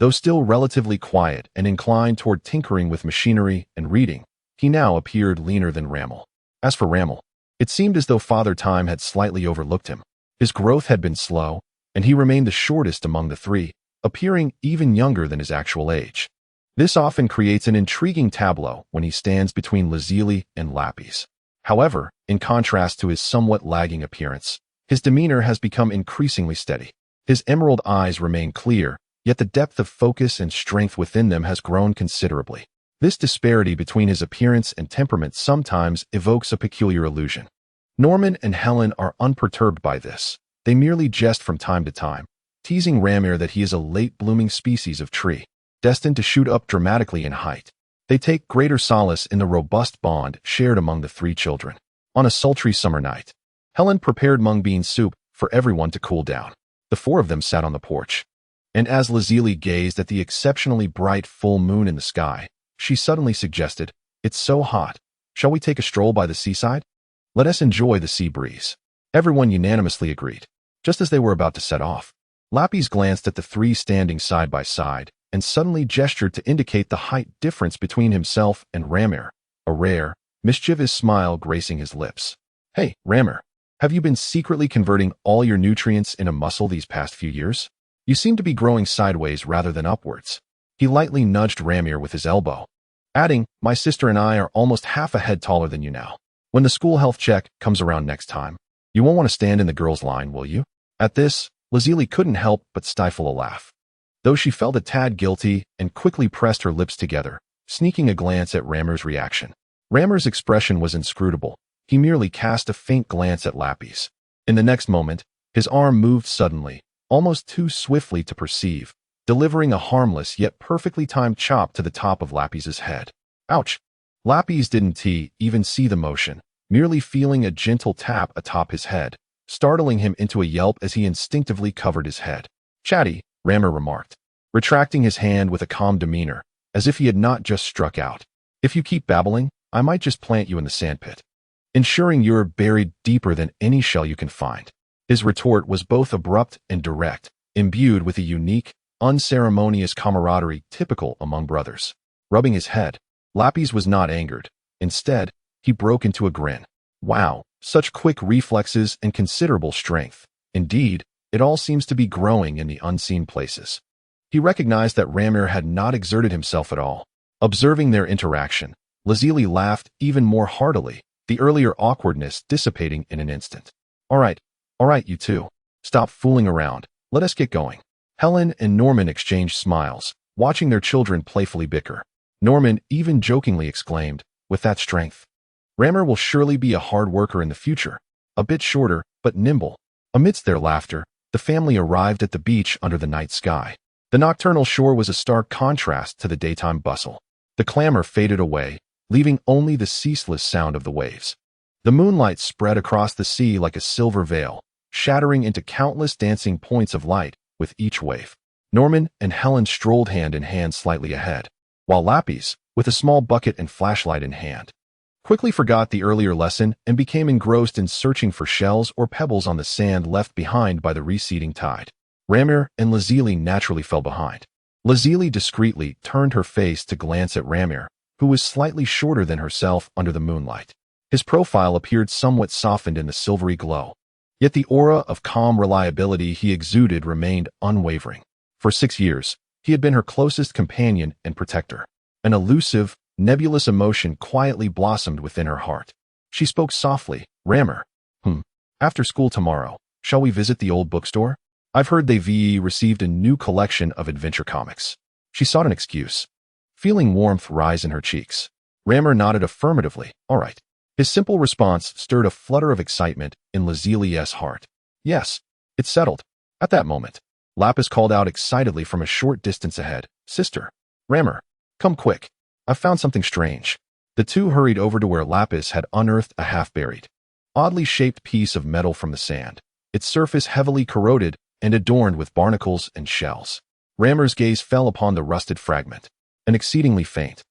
Though still relatively quiet and inclined toward tinkering with machinery and reading, he now appeared leaner than Rammel. As for Rammel, it seemed as though Father Time had slightly overlooked him. His growth had been slow, and he remained the shortest among the three, appearing even younger than his actual age. This often creates an intriguing tableau when he stands between Lazy and Lapis. However, in contrast to his somewhat lagging appearance, his demeanor has become increasingly steady. His emerald eyes remain clear, yet the depth of focus and strength within them has grown considerably. This disparity between his appearance and temperament sometimes evokes a peculiar illusion. Norman and Helen are unperturbed by this. They merely jest from time to time, teasing Ramir that he is a late-blooming species of tree, destined to shoot up dramatically in height. They take greater solace in the robust bond shared among the three children. On a sultry summer night, Helen prepared mung bean soup for everyone to cool down. The four of them sat on the porch, and as Lazy gazed at the exceptionally bright full moon in the sky, she suddenly suggested, "It's so hot. Shall we take a stroll by the seaside? Let us enjoy the sea breeze." Everyone unanimously agreed. Just as they were about to set off, Lapis glanced at the three standing side by side and suddenly gestured to indicate the height difference between himself and Ramir, a rare, mischievous smile gracing his lips. "Hey, Ramir, have you been secretly converting all your nutrients into muscle these past few years? You seem to be growing sideways rather than upwards." He lightly nudged Ramir with his elbow, adding, "My sister and I are almost half a head taller than you now. When the school health check comes around next time, you won't want to stand in the girls' line, will you?" At this, Lazy couldn't help but stifle a laugh, though she felt a tad guilty and quickly pressed her lips together, sneaking a glance at Ramir's reaction. Ramir's expression was inscrutable. He merely cast a faint glance at Lapis. In the next moment, his arm moved suddenly, almost too swiftly to perceive, delivering a harmless yet perfectly timed chop to the top of Lapis's head. Ouch! Lapis didn't even see the motion, merely feeling a gentle tap atop his head, startling him into a yelp as he instinctively covered his head. "Chatty," Ramir remarked, retracting his hand with a calm demeanor, as if he had not just struck out. "If you keep babbling, I might just plant you in the sandpit, ensuring you're buried deeper than any shell you can find." His retort was both abrupt and direct, imbued with a unique, unceremonious camaraderie typical among brothers. Rubbing his head, Lapis was not angered. Instead, he broke into a grin. "Wow, such quick reflexes and considerable strength. Indeed, It all seems to be growing in the unseen places. He recognized that Ramir had not exerted himself at all. Observing their interaction, Lazili laughed even more heartily, the earlier awkwardness dissipating in an instant. All right, you two. Stop fooling around. Let us get going. Helen and Norman exchanged smiles, watching their children playfully bicker. Norman even jokingly exclaimed, with that strength, Ramir will surely be a hard worker in the future. A bit shorter, but nimble. Amidst their laughter, the family arrived at the beach under the night sky. The nocturnal shore was a stark contrast to the daytime bustle. The clamor faded away, leaving only the ceaseless sound of the waves. The moonlight spread across the sea like a silver veil, shattering into countless dancing points of light with each wave. Norman and Helen strolled hand in hand slightly ahead, while Lapis, with a small bucket and flashlight in hand, quickly forgot the earlier lesson and became engrossed in searching for shells or pebbles on the sand left behind by the receding tide. Ramir and Lazili naturally fell behind. Lazili discreetly turned her face to glance at Ramir, who was slightly shorter than herself under the moonlight. His profile appeared somewhat softened in the silvery glow, yet the aura of calm reliability he exuded remained unwavering. For 6 years, he had been her closest companion and protector. An elusive, nebulous emotion quietly blossomed within her heart. She spoke softly, Ramir. After school tomorrow, shall we visit the old bookstore? I've heard they've received a new collection of adventure comics. She sought an excuse, feeling warmth rise in her cheeks. Ramir nodded affirmatively, all right. His simple response stirred a flutter of excitement in Lazili's heart. Yes, it's settled. At that moment, Lapis called out excitedly from a short distance ahead, Sister, Ramir, come quick. I've found something strange. The two hurried over to where Lapis had unearthed a half-buried, oddly shaped piece of metal from the sand, its surface heavily corroded and adorned with barnacles and shells. Ramir's gaze fell upon the rusted fragment. An exceedingly faint,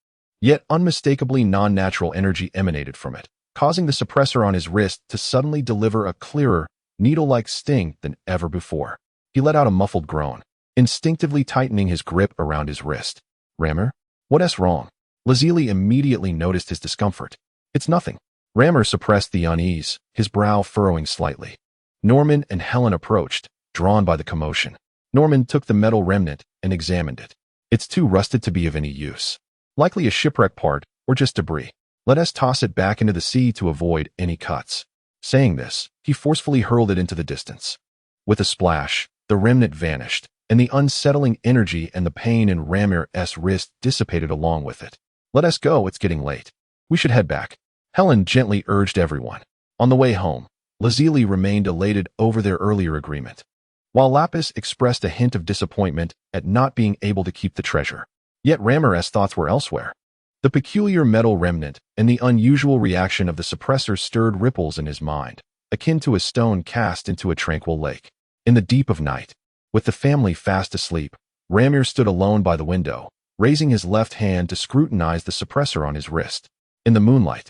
yet unmistakably non-natural energy emanated from it, causing the suppressor on his wrist to suddenly deliver a clearer, needle-like sting than ever before. He let out a muffled groan, instinctively tightening his grip around his wrist. Ramir? What's wrong? Lazili immediately noticed his discomfort. It's nothing. Ramir suppressed the unease, his brow furrowing slightly. Norman and Helen approached, drawn by the commotion. Norman took the metal remnant and examined it. It's too rusted to be of any use. Likely a shipwreck part or just debris. Let us toss it back into the sea to avoid any cuts. Saying this, he forcefully hurled it into the distance. With a splash, the remnant vanished, and the unsettling energy and the pain in Ramir's wrist dissipated along with it. Let us go, it's getting late. We should head back. Helen gently urged everyone. On the way home, Lazili remained elated over their earlier agreement, while Lapis expressed a hint of disappointment at not being able to keep the treasure. Yet Ramir's thoughts were elsewhere. The peculiar metal remnant and the unusual reaction of the suppressor stirred ripples in his mind, akin to a stone cast into a tranquil lake. In the deep of night, with the family fast asleep, Ramir stood alone by the window, raising his left hand to scrutinize the suppressor on his wrist. In the moonlight,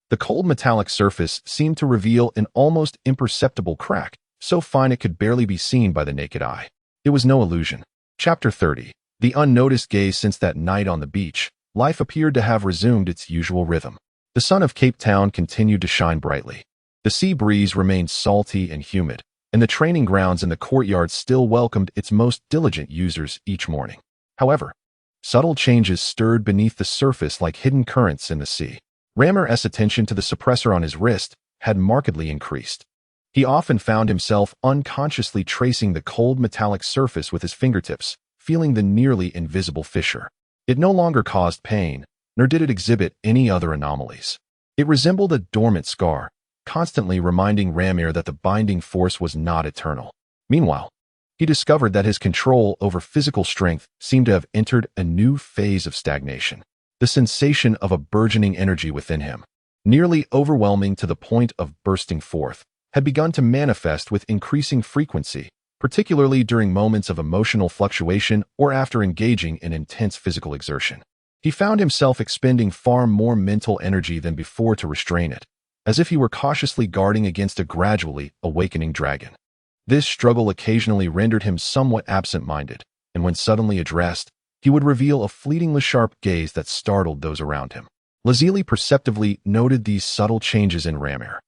the cold metallic surface seemed to reveal an almost imperceptible crack, so fine it could barely be seen by the naked eye. It was no illusion. Chapter 30. The unnoticed gaze. Since that night on the beach, life appeared to have resumed its usual rhythm. The sun of Cape Town continued to shine brightly. The sea breeze remained salty and humid, and the training grounds in the courtyard still welcomed its most diligent users each morning. However, subtle changes stirred beneath the surface like hidden currents in the sea. Ramir's attention to the suppressor on his wrist had markedly increased. He often found himself unconsciously tracing the cold metallic surface with his fingertips, feeling the nearly invisible fissure. It no longer caused pain, nor did it exhibit any other anomalies. It resembled a dormant scar, constantly reminding Ramir that the binding force was not eternal. Meanwhile, he discovered that his control over physical strength seemed to have entered a new phase of stagnation. The sensation of a burgeoning energy within him, nearly overwhelming to the point of bursting forth, had begun to manifest with increasing frequency, particularly during moments of emotional fluctuation or after engaging in intense physical exertion. He found himself expending far more mental energy than before to restrain it, as if he were cautiously guarding against a gradually awakening dragon. This struggle occasionally rendered him somewhat absent-minded, and when suddenly addressed, he would reveal a fleetingly sharp gaze that startled those around him. Lazili perceptively noted these subtle changes in Ramir.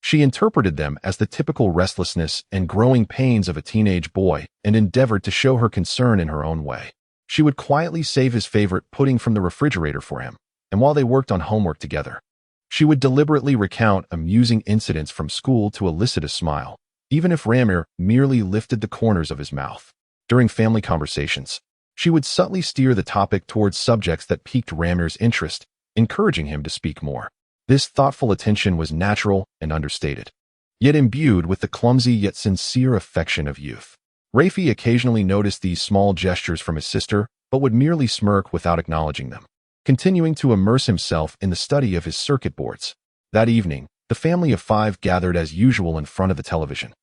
She interpreted them as the typical restlessness and growing pains of a teenage boy and endeavored to show her concern in her own way. She would quietly save his favorite pudding from the refrigerator for him, and while they worked on homework together, she would deliberately recount amusing incidents from school to elicit a smile, even if Ramir merely lifted the corners of his mouth. During family conversations, she would subtly steer the topic towards subjects that piqued Ramir's interest, encouraging him to speak more. This thoughtful attention was natural and understated, yet imbued with the clumsy yet sincere affection of youth. Rafi occasionally noticed these small gestures from his sister, but would merely smirk without acknowledging them, continuing to immerse himself in the study of his circuit boards. That evening, the family of five gathered as usual in front of the television,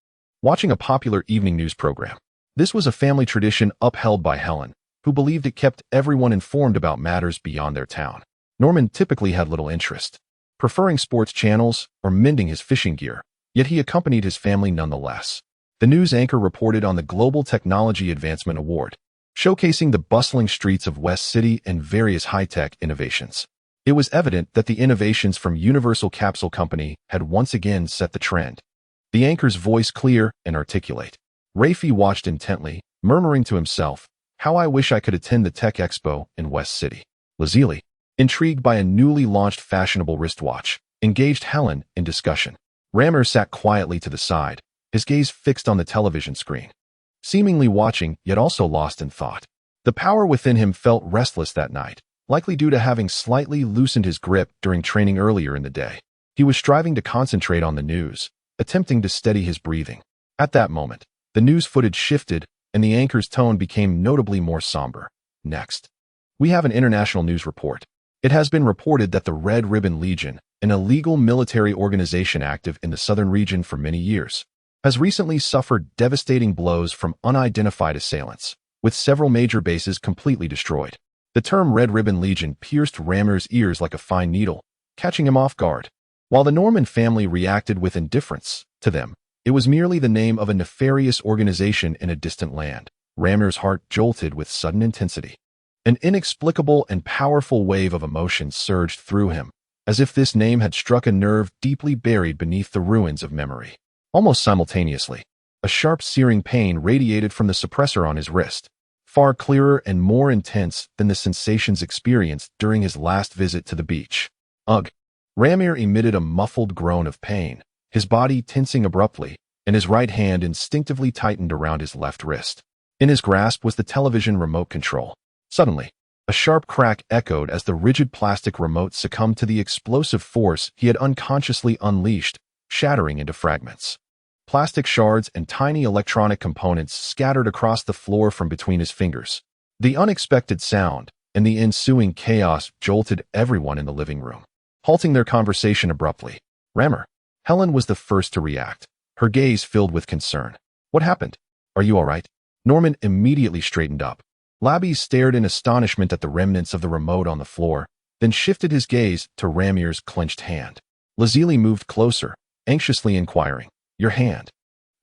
watching a popular evening news program. This was a family tradition upheld by Helen, who believed it kept everyone informed about matters beyond their town. Norman typically had little interest, preferring sports channels or mending his fishing gear, yet he accompanied his family nonetheless. The news anchor reported on the Global Technology Advancement Award, showcasing the bustling streets of West City and various high-tech innovations. It was evident that the innovations from Universal Capsule Company had once again set the trend. The anchor's voice clear and articulate. Rafi watched intently, murmuring to himself, "How I wish I could attend the Tech Expo in West City." Lazili, intrigued by a newly launched fashionable wristwatch, engaged Helen in discussion. Ramir sat quietly to the side, his gaze fixed on the television screen, seemingly watching yet also lost in thought. The power within him felt restless that night, likely due to having slightly loosened his grip during training earlier in the day. He was striving to concentrate on the news, attempting to steady his breathing. At that moment, the news footage shifted and the anchor's tone became notably more somber. "Next, we have an international news report. It has been reported that the Red Ribbon Legion, an illegal military organization active in the southern region for many years, has recently suffered devastating blows from unidentified assailants, with several major bases completely destroyed." The term Red Ribbon Legion pierced Ramir's ears like a fine needle, catching him off guard. While the Norman family reacted with indifference, to them, it was merely the name of a nefarious organization in a distant land. Ramir's heart jolted with sudden intensity. An inexplicable and powerful wave of emotion surged through him, as if this name had struck a nerve deeply buried beneath the ruins of memory. Almost simultaneously, a sharp searing pain radiated from the suppressor on his wrist, far clearer and more intense than the sensations experienced during his last visit to the beach. Ugh! Ramir emitted a muffled groan of pain, his body tensing abruptly, and his right hand instinctively tightened around his left wrist. In his grasp was the television remote control. Suddenly, a sharp crack echoed as the rigid plastic remote succumbed to the explosive force he had unconsciously unleashed, shattering into fragments. Plastic shards and tiny electronic components scattered across the floor from between his fingers. The unexpected sound and the ensuing chaos jolted everyone in the living room, halting their conversation abruptly. "Ramir." Helen was the first to react, her gaze filled with concern. "What happened? Are you all right?" Norman immediately straightened up. Labby stared in astonishment at the remnants of the remote on the floor, then shifted his gaze to Ramir's clenched hand. Lazili moved closer, anxiously inquiring, "Your hand.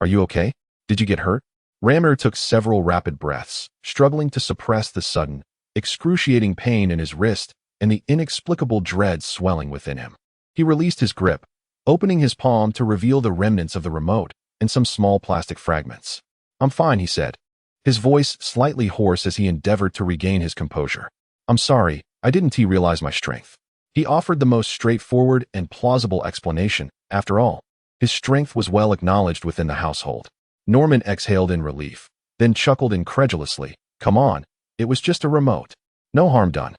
Are you okay? Did you get hurt?" Ramir took several rapid breaths, struggling to suppress the sudden, excruciating pain in his wrist and the inexplicable dread swelling within him. He released his grip, opening his palm to reveal the remnants of the remote and some small plastic fragments. "I'm fine," he said, his voice slightly hoarse as he endeavored to regain his composure. "I'm sorry, I didn't realize my strength." He offered the most straightforward and plausible explanation. After all, his strength was well acknowledged within the household. Norman exhaled in relief, then chuckled incredulously. "Come on, it was just a remote. No harm done.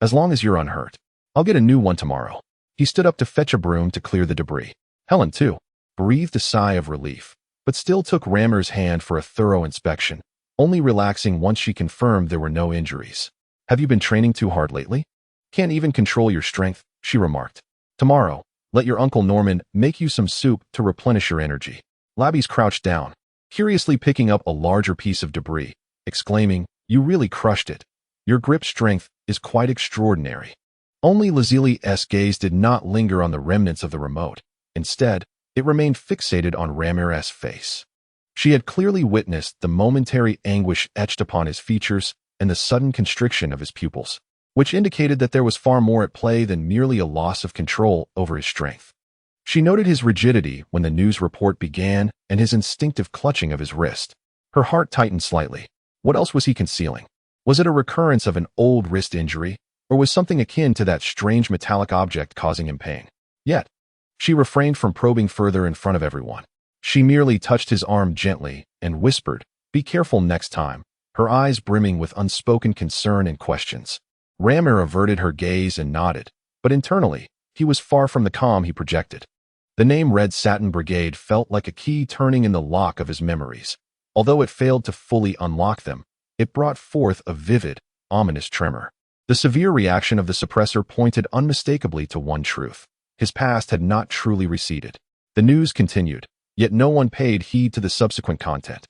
As long as you're unhurt. I'll get a new one tomorrow." He stood up to fetch a broom to clear the debris. Helen, too, breathed a sigh of relief, but still took Ramir's hand for a thorough inspection, only relaxing once she confirmed there were no injuries. "Have you been training too hard lately? Can't even control your strength," she remarked. "Tomorrow, let your Uncle Norman make you some soup to replenish your energy." Labby's crouched down, curiously picking up a larger piece of debris, exclaiming, "You really crushed it. Your grip strength is quite extraordinary." Only Lazili's gaze did not linger on the remnants of the remote. Instead, it remained fixated on Ramir's face. She had clearly witnessed the momentary anguish etched upon his features and the sudden constriction of his pupils, which indicated that there was far more at play than merely a loss of control over his strength. She noted his rigidity when the news report began and his instinctive clutching of his wrist. Her heart tightened slightly. What else was he concealing? Was it a recurrence of an old wrist injury, or was something akin to that strange metallic object causing him pain? Yet, she refrained from probing further in front of everyone. She merely touched his arm gently and whispered, "Be careful next time," her eyes brimming with unspoken concern and questions. Ramir averted her gaze and nodded, but internally, he was far from the calm he projected. The name Red Satin Brigade felt like a key turning in the lock of his memories. Although it failed to fully unlock them, it brought forth a vivid, ominous tremor. The severe reaction of the suppressor pointed unmistakably to one truth. His past had not truly receded. The news continued, yet no one paid heed to the subsequent content.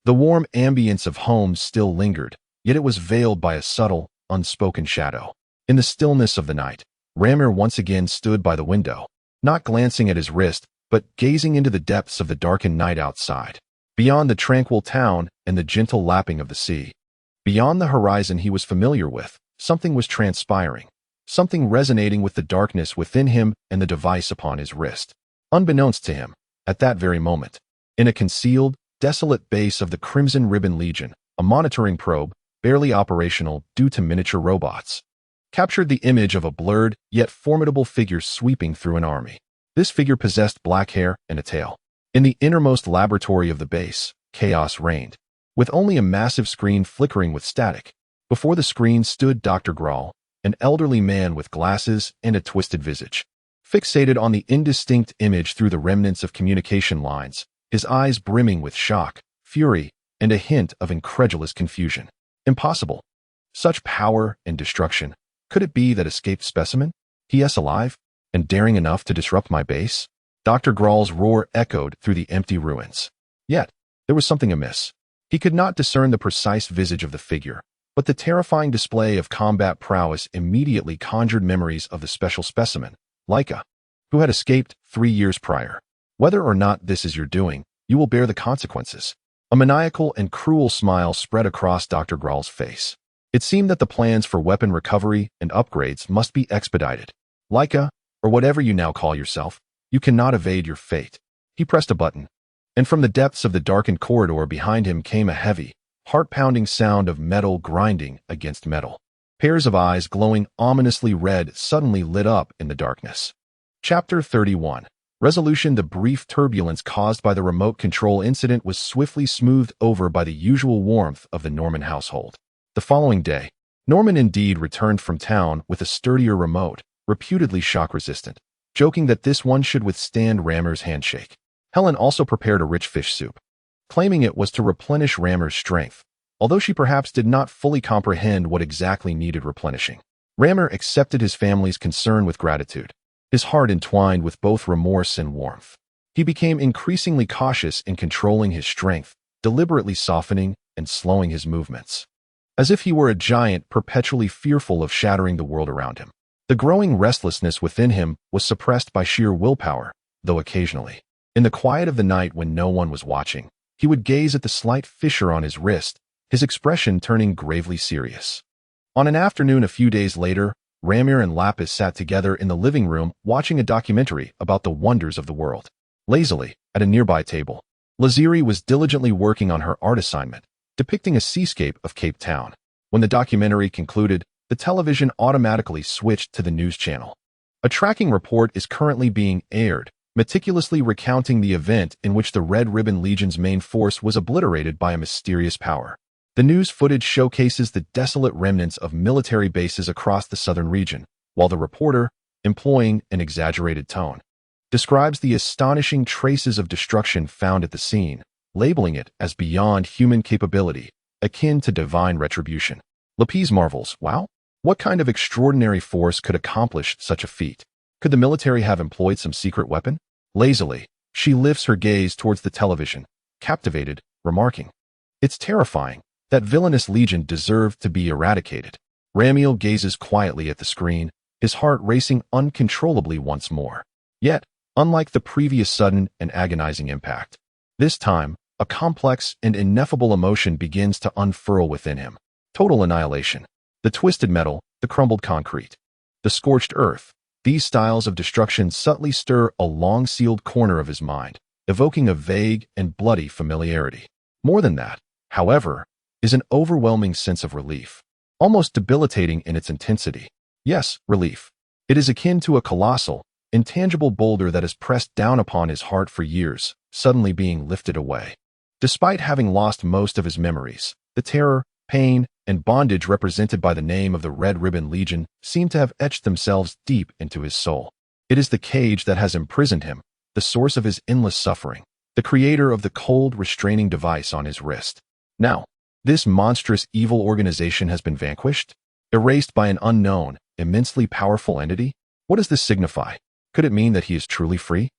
The warm ambience of home still lingered, yet it was veiled by a subtle, unspoken shadow. In the stillness of the night, Ramir once again stood by the window, not glancing at his wrist, but gazing into the depths of the darkened night outside. Beyond the tranquil town and the gentle lapping of the sea, beyond the horizon he was familiar with, something was transpiring, something resonating with the darkness within him and the device upon his wrist. Unbeknownst to him, at that very moment, in a concealed, desolate base of the Crimson Ribbon Legion, a monitoring probe, barely operational due to miniature robots, captured the image of a blurred yet formidable figure sweeping through an army. This figure possessed black hair and a tail. In the innermost laboratory of the base, chaos reigned, with only a massive screen flickering with static. Before the screen stood Dr. Grawl, an elderly man with glasses and a twisted visage. Fixated on the indistinct image through the remnants of communication lines, his eyes brimming with shock, fury, and a hint of incredulous confusion. Impossible. Such power and destruction. Could it be that escaped specimen? He is alive and daring enough to disrupt my base? Dr. Grawl's roar echoed through the empty ruins. Yet, there was something amiss. He could not discern the precise visage of the figure, but the terrifying display of combat prowess immediately conjured memories of the special specimen, Laika, who had escaped 3 years prior. Whether or not this is your doing, you will bear the consequences. A maniacal and cruel smile spread across Dr. Grawl's face. It seemed that the plans for weapon recovery and upgrades must be expedited. Laika, or whatever you now call yourself, you cannot evade your fate. He pressed a button, and from the depths of the darkened corridor behind him came a heavy, heart-pounding sound of metal grinding against metal. Pairs of eyes glowing ominously red suddenly lit up in the darkness. Chapter 31. Resolution. The brief turbulence caused by the remote control incident was swiftly smoothed over by the usual warmth of the Norman household. The following day, Norman indeed returned from town with a sturdier remote, reputedly shock-resistant, joking that this one should withstand Ramir's handshake. Helen also prepared a rich fish soup, claiming it was to replenish Ramir's strength, although she perhaps did not fully comprehend what exactly needed replenishing. Ramir accepted his family's concern with gratitude, his heart entwined with both remorse and warmth. He became increasingly cautious in controlling his strength, deliberately softening and slowing his movements, as if he were a giant perpetually fearful of shattering the world around him. The growing restlessness within him was suppressed by sheer willpower, though occasionally, in the quiet of the night when no one was watching, he would gaze at the slight fissure on his wrist, his expression turning gravely serious. On an afternoon a few days later, Ramir and Lapis sat together in the living room watching a documentary about the wonders of the world. Lazily, at a nearby table, Laziri was diligently working on her art assignment, depicting a seascape of Cape Town. When the documentary concluded, the television automatically switched to the news channel. A tracking report is currently being aired, meticulously recounting the event in which the Red Ribbon Legion's main force was obliterated by a mysterious power. The news footage showcases the desolate remnants of military bases across the southern region, while the reporter, employing an exaggerated tone, describes the astonishing traces of destruction found at the scene, labeling it as beyond human capability, akin to divine retribution. Lapis marvels, wow, what kind of extraordinary force could accomplish such a feat? Could the military have employed some secret weapon? Lazily, she lifts her gaze towards the television, captivated, remarking, "It's terrifying. That villainous legion deserved to be eradicated." Ramiel gazes quietly at the screen, his heart racing uncontrollably once more. Yet, unlike the previous sudden and agonizing impact, this time, a complex and ineffable emotion begins to unfurl within him. Total annihilation. The twisted metal, the crumbled concrete, the scorched earth, These styles of destruction subtly stir a long-sealed corner of his mind, evoking a vague and bloody familiarity. More than that, however, is an overwhelming sense of relief, almost debilitating in its intensity. Yes, relief. It is akin to a colossal, intangible boulder that has pressed down upon his heart for years, suddenly being lifted away. Despite having lost most of his memories, the terror, pain, and bondage represented by the name of the Red Ribbon Legion seem to have etched themselves deep into his soul. It is the cage that has imprisoned him, the source of his endless suffering, the creator of the cold, restraining device on his wrist. Now, this monstrous evil organization has been vanquished, erased by an unknown, immensely powerful entity? What does this signify? Could it mean that he is truly free?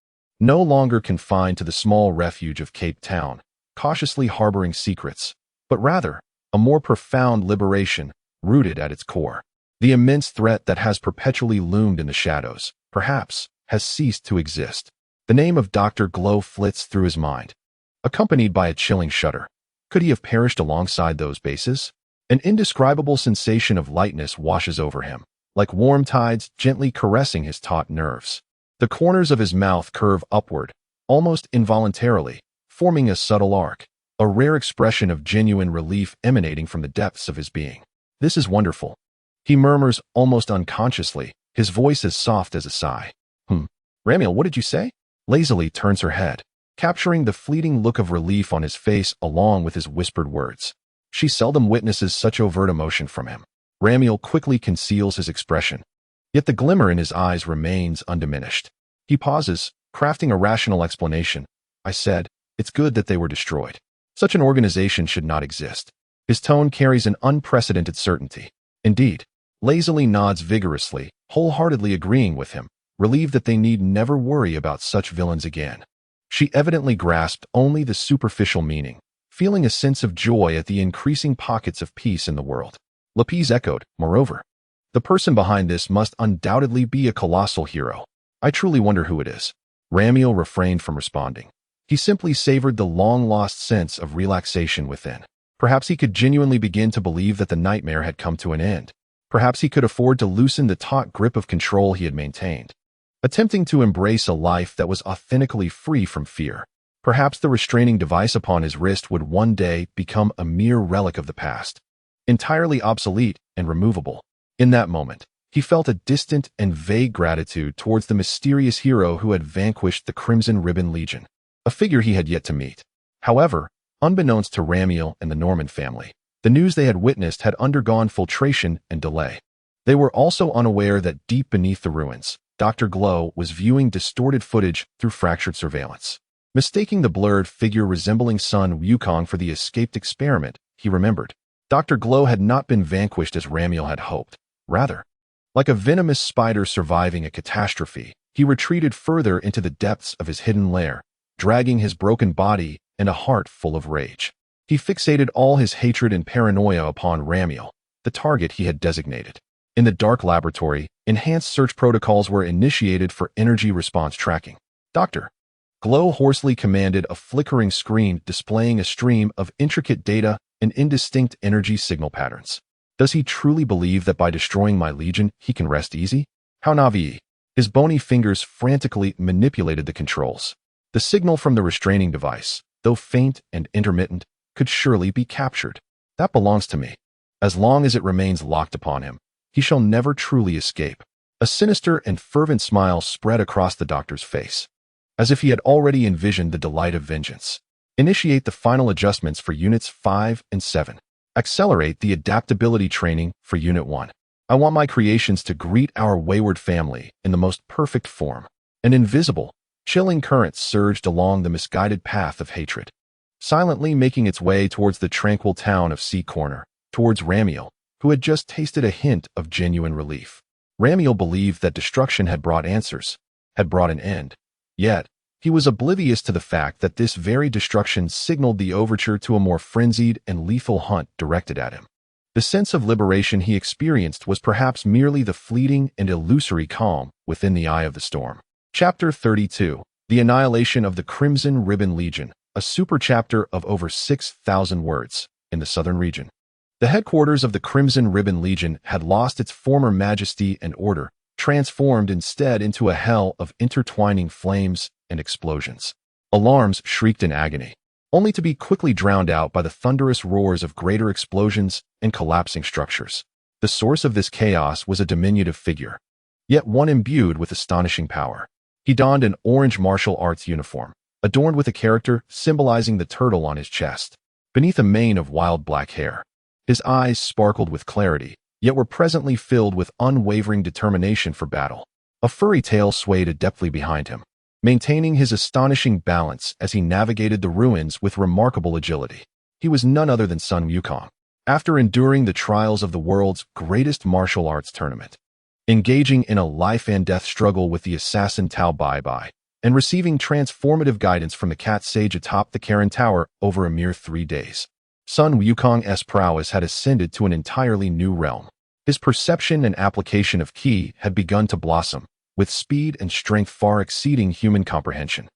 No longer confined to the small refuge of Cape Town, cautiously harboring secrets, but rather a more profound liberation rooted at its core. The immense threat that has perpetually loomed in the shadows, perhaps, has ceased to exist. The name of Dr. Glow flits through his mind, accompanied by a chilling shudder. Could he have perished alongside those bases? An indescribable sensation of lightness washes over him, like warm tides gently caressing his taut nerves. The corners of his mouth curve upward, almost involuntarily, forming a subtle arc, a rare expression of genuine relief emanating from the depths of his being. This is wonderful. He murmurs almost unconsciously, his voice as soft as a sigh. Ramiel, what did you say? Lazily turns her head, capturing the fleeting look of relief on his face along with his whispered words. She seldom witnesses such overt emotion from him. Ramiel quickly conceals his expression, yet the glimmer in his eyes remains undiminished. He pauses, crafting a rational explanation. I said, it's good that they were destroyed. Such an organization should not exist. His tone carries an unprecedented certainty. Indeed, lazily nods vigorously, wholeheartedly agreeing with him, relieved that they need never worry about such villains again. She evidently grasped only the superficial meaning, feeling a sense of joy at the increasing pockets of peace in the world. Lapis echoed, moreover. The person behind this must undoubtedly be a colossal hero. I truly wonder who it is. Ramiel refrained from responding. He simply savored the long-lost sense of relaxation within. Perhaps he could genuinely begin to believe that the nightmare had come to an end. Perhaps he could afford to loosen the taut grip of control he had maintained, attempting to embrace a life that was authentically free from fear. Perhaps the restraining device upon his wrist would one day become a mere relic of the past, entirely obsolete and removable. In that moment, he felt a distant and vague gratitude towards the mysterious hero who had vanquished the Crimson Ribbon Legion, a figure he had yet to meet. However, unbeknownst to Ramiel and the Norman family, the news they had witnessed had undergone filtration and delay. They were also unaware that deep beneath the ruins, Dr. Glow was viewing distorted footage through fractured surveillance. Mistaking the blurred figure resembling Sun Wukong for the escaped experiment, he remembered. Dr. Glow had not been vanquished as Ramiel had hoped. Rather, like a venomous spider surviving a catastrophe, he retreated further into the depths of his hidden lair, dragging his broken body and a heart full of rage. He fixated all his hatred and paranoia upon Ramiel, the target he had designated. In the dark laboratory, enhanced search protocols were initiated for energy response tracking. Dr. Glow hoarsely commanded a flickering screen displaying a stream of intricate data and indistinct energy signal patterns. Does he truly believe that by destroying my legion, he can rest easy? How naive. His bony fingers frantically manipulated the controls. The signal from the restraining device, though faint and intermittent, could surely be captured. That belongs to me. As long as it remains locked upon him, he shall never truly escape. A sinister and fervent smile spread across the doctor's face, as if he had already envisioned the delight of vengeance. Initiate the final adjustments for Units 5 and 7. Accelerate the adaptability training for Unit 1. I want my creations to greet our wayward family in the most perfect form. An invisible, chilling current surged along the misguided path of hatred, silently making its way towards the tranquil town of Sea Corner, towards Ramiel, who had just tasted a hint of genuine relief. Ramiel believed that destruction had brought answers, had brought an end. Yet, he was oblivious to the fact that this very destruction signaled the overture to a more frenzied and lethal hunt directed at him. The sense of liberation he experienced was perhaps merely the fleeting and illusory calm within the eye of the storm. Chapter 32. The Annihilation of the Crimson Ribbon Legion, a super chapter of over 6,000 words, in the southern region. The headquarters of the Crimson Ribbon Legion had lost its former majesty and order, transformed instead into a hell of intertwining flames and explosions. Alarms shrieked in agony, only to be quickly drowned out by the thunderous roars of greater explosions and collapsing structures. The source of this chaos was a diminutive figure, yet one imbued with astonishing power. He donned an orange martial arts uniform, adorned with a character symbolizing the turtle on his chest, beneath a mane of wild black hair. His eyes sparkled with clarity, yet were presently filled with unwavering determination for battle. A furry tail swayed adeptly behind him, maintaining his astonishing balance as he navigated the ruins with remarkable agility. He was none other than Sun Wukong. After enduring the trials of the world's greatest martial arts tournament, engaging in a life-and-death struggle with the assassin Tao Bai, and receiving transformative guidance from the cat sage atop the Karen Tower over a mere 3 days, Sun Wukong's prowess had ascended to an entirely new realm. His perception and application of ki had begun to blossom, with speed and strength far exceeding human comprehension.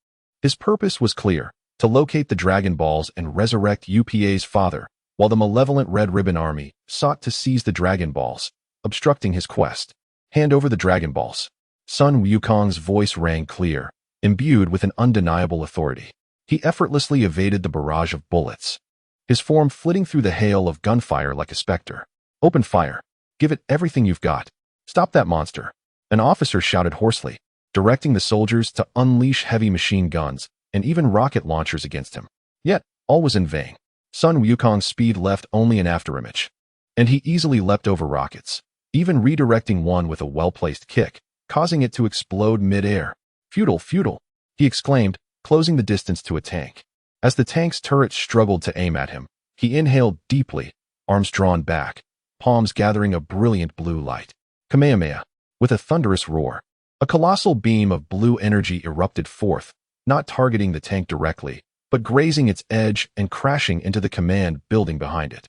His purpose was clear: to locate the Dragon Balls and resurrect UPA's father, while the malevolent Red Ribbon Army sought to seize the Dragon Balls, obstructing his quest. Hand over the Dragon Balls. Sun Wukong's voice rang clear, imbued with an undeniable authority. He effortlessly evaded the barrage of bullets, his form flitting through the hail of gunfire like a specter. Open fire. Give it everything you've got. Stop that monster. An officer shouted hoarsely, directing the soldiers to unleash heavy machine guns and even rocket launchers against him. Yet, all was in vain. Sun Wukong's speed left only an afterimage, and he easily leapt over rockets, even redirecting one with a well-placed kick, causing it to explode mid-air. Futile, he exclaimed, closing the distance to a tank. As the tank's turret struggled to aim at him, he inhaled deeply, arms drawn back, palms gathering a brilliant blue light. Kamehameha. With a thunderous roar, a colossal beam of blue energy erupted forth, not targeting the tank directly, but grazing its edge and crashing into the command building behind it.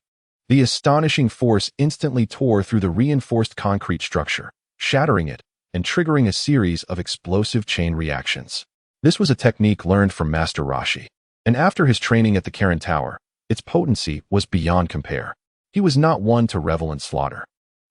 The astonishing force instantly tore through the reinforced concrete structure, shattering it and triggering a series of explosive chain reactions. This was a technique learned from Master Roshi, and after his training at the Karen Tower, its potency was beyond compare. He was not one to revel in slaughter.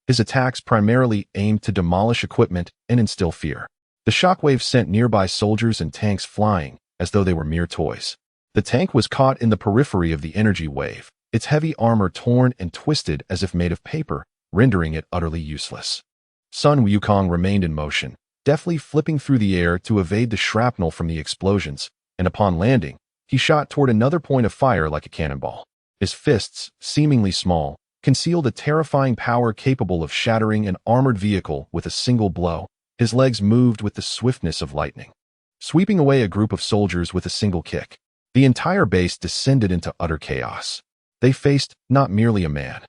His attacks primarily aimed to demolish equipment and instill fear. The shockwave sent nearby soldiers and tanks flying as though they were mere toys. The tank was caught in the periphery of the energy wave, its heavy armor torn and twisted as if made of paper, rendering it utterly useless. Sun Wukong remained in motion, deftly flipping through the air to evade the shrapnel from the explosions, and upon landing, he shot toward another point of fire like a cannonball. His fists, seemingly small, concealed a terrifying power capable of shattering an armored vehicle with a single blow. His legs moved with the swiftness of lightning, sweeping away a group of soldiers with a single kick. The entire base descended into utter chaos. They faced not merely a man,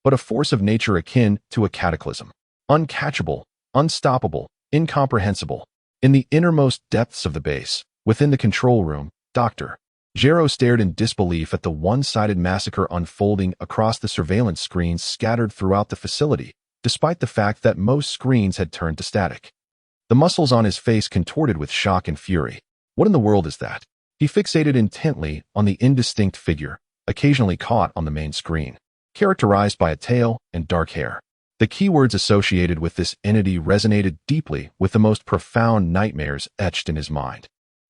but a force of nature akin to a cataclysm. Uncatchable, unstoppable, incomprehensible. In the innermost depths of the base, within the control room, Dr. Gero stared in disbelief at the one-sided massacre unfolding across the surveillance screens scattered throughout the facility, despite the fact that most screens had turned to static. The muscles on his face contorted with shock and fury. What in the world is that? He fixated intently on the indistinct figure, occasionally caught on the main screen, characterized by a tail and dark hair. The keywords associated with this entity resonated deeply with the most profound nightmares etched in his mind,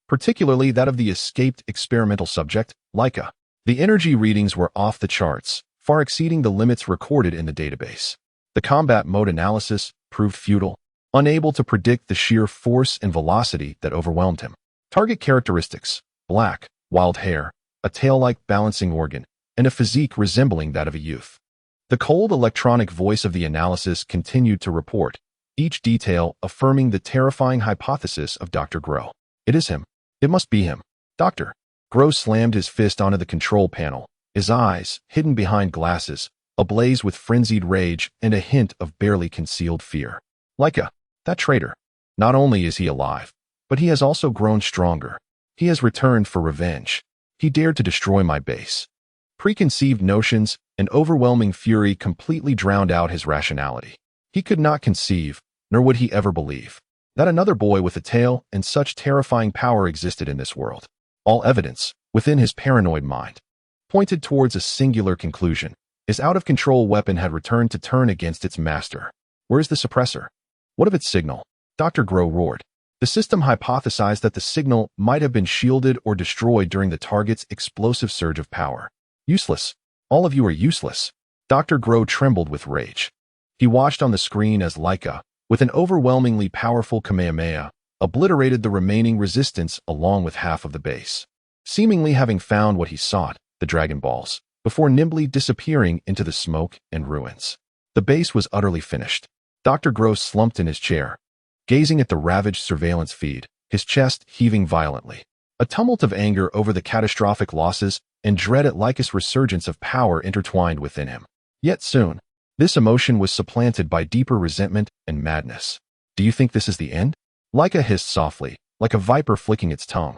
particularly that of the escaped experimental subject, Laika. The energy readings were off the charts, far exceeding the limits recorded in the database. The combat mode analysis proved futile, unable to predict the sheer force and velocity that overwhelmed him. Target characteristics: black, wild hair, a tail-like balancing organ, and a physique resembling that of a youth. The cold electronic voice of the analysis continued to report, each detail affirming the terrifying hypothesis of Dr. Gero. It is him. It must be him. Dr. Gero slammed his fist onto the control panel, his eyes, hidden behind glasses, ablaze with frenzied rage and a hint of barely concealed fear. Laika, that traitor. Not only is he alive, but he has also grown stronger. He has returned for revenge. He dared to destroy my base. Preconceived notions and overwhelming fury completely drowned out his rationality. He could not conceive, nor would he ever believe, that another boy with a tail and such terrifying power existed in this world. All evidence, within his paranoid mind, pointed towards a singular conclusion. His out-of-control weapon had returned to turn against its master. Where's the suppressor? What of its signal? Dr. Gero roared. The system hypothesized that the signal might have been shielded or destroyed during the target's explosive surge of power. Useless. All of you are useless. Dr. Gero trembled with rage. He watched on the screen as Laika, with an overwhelmingly powerful Kamehameha, obliterated the remaining resistance along with half of the base. Seemingly having found what he sought, the Dragon Balls, before nimbly disappearing into the smoke and ruins. The base was utterly finished. Dr. Gero slumped in his chair, gazing at the ravaged surveillance feed, his chest heaving violently. A tumult of anger over the catastrophic losses and dread at Laika's resurgence of power intertwined within him. Yet soon, this emotion was supplanted by deeper resentment and madness. Do you think this is the end? Laika hissed softly, like a viper flicking its tongue.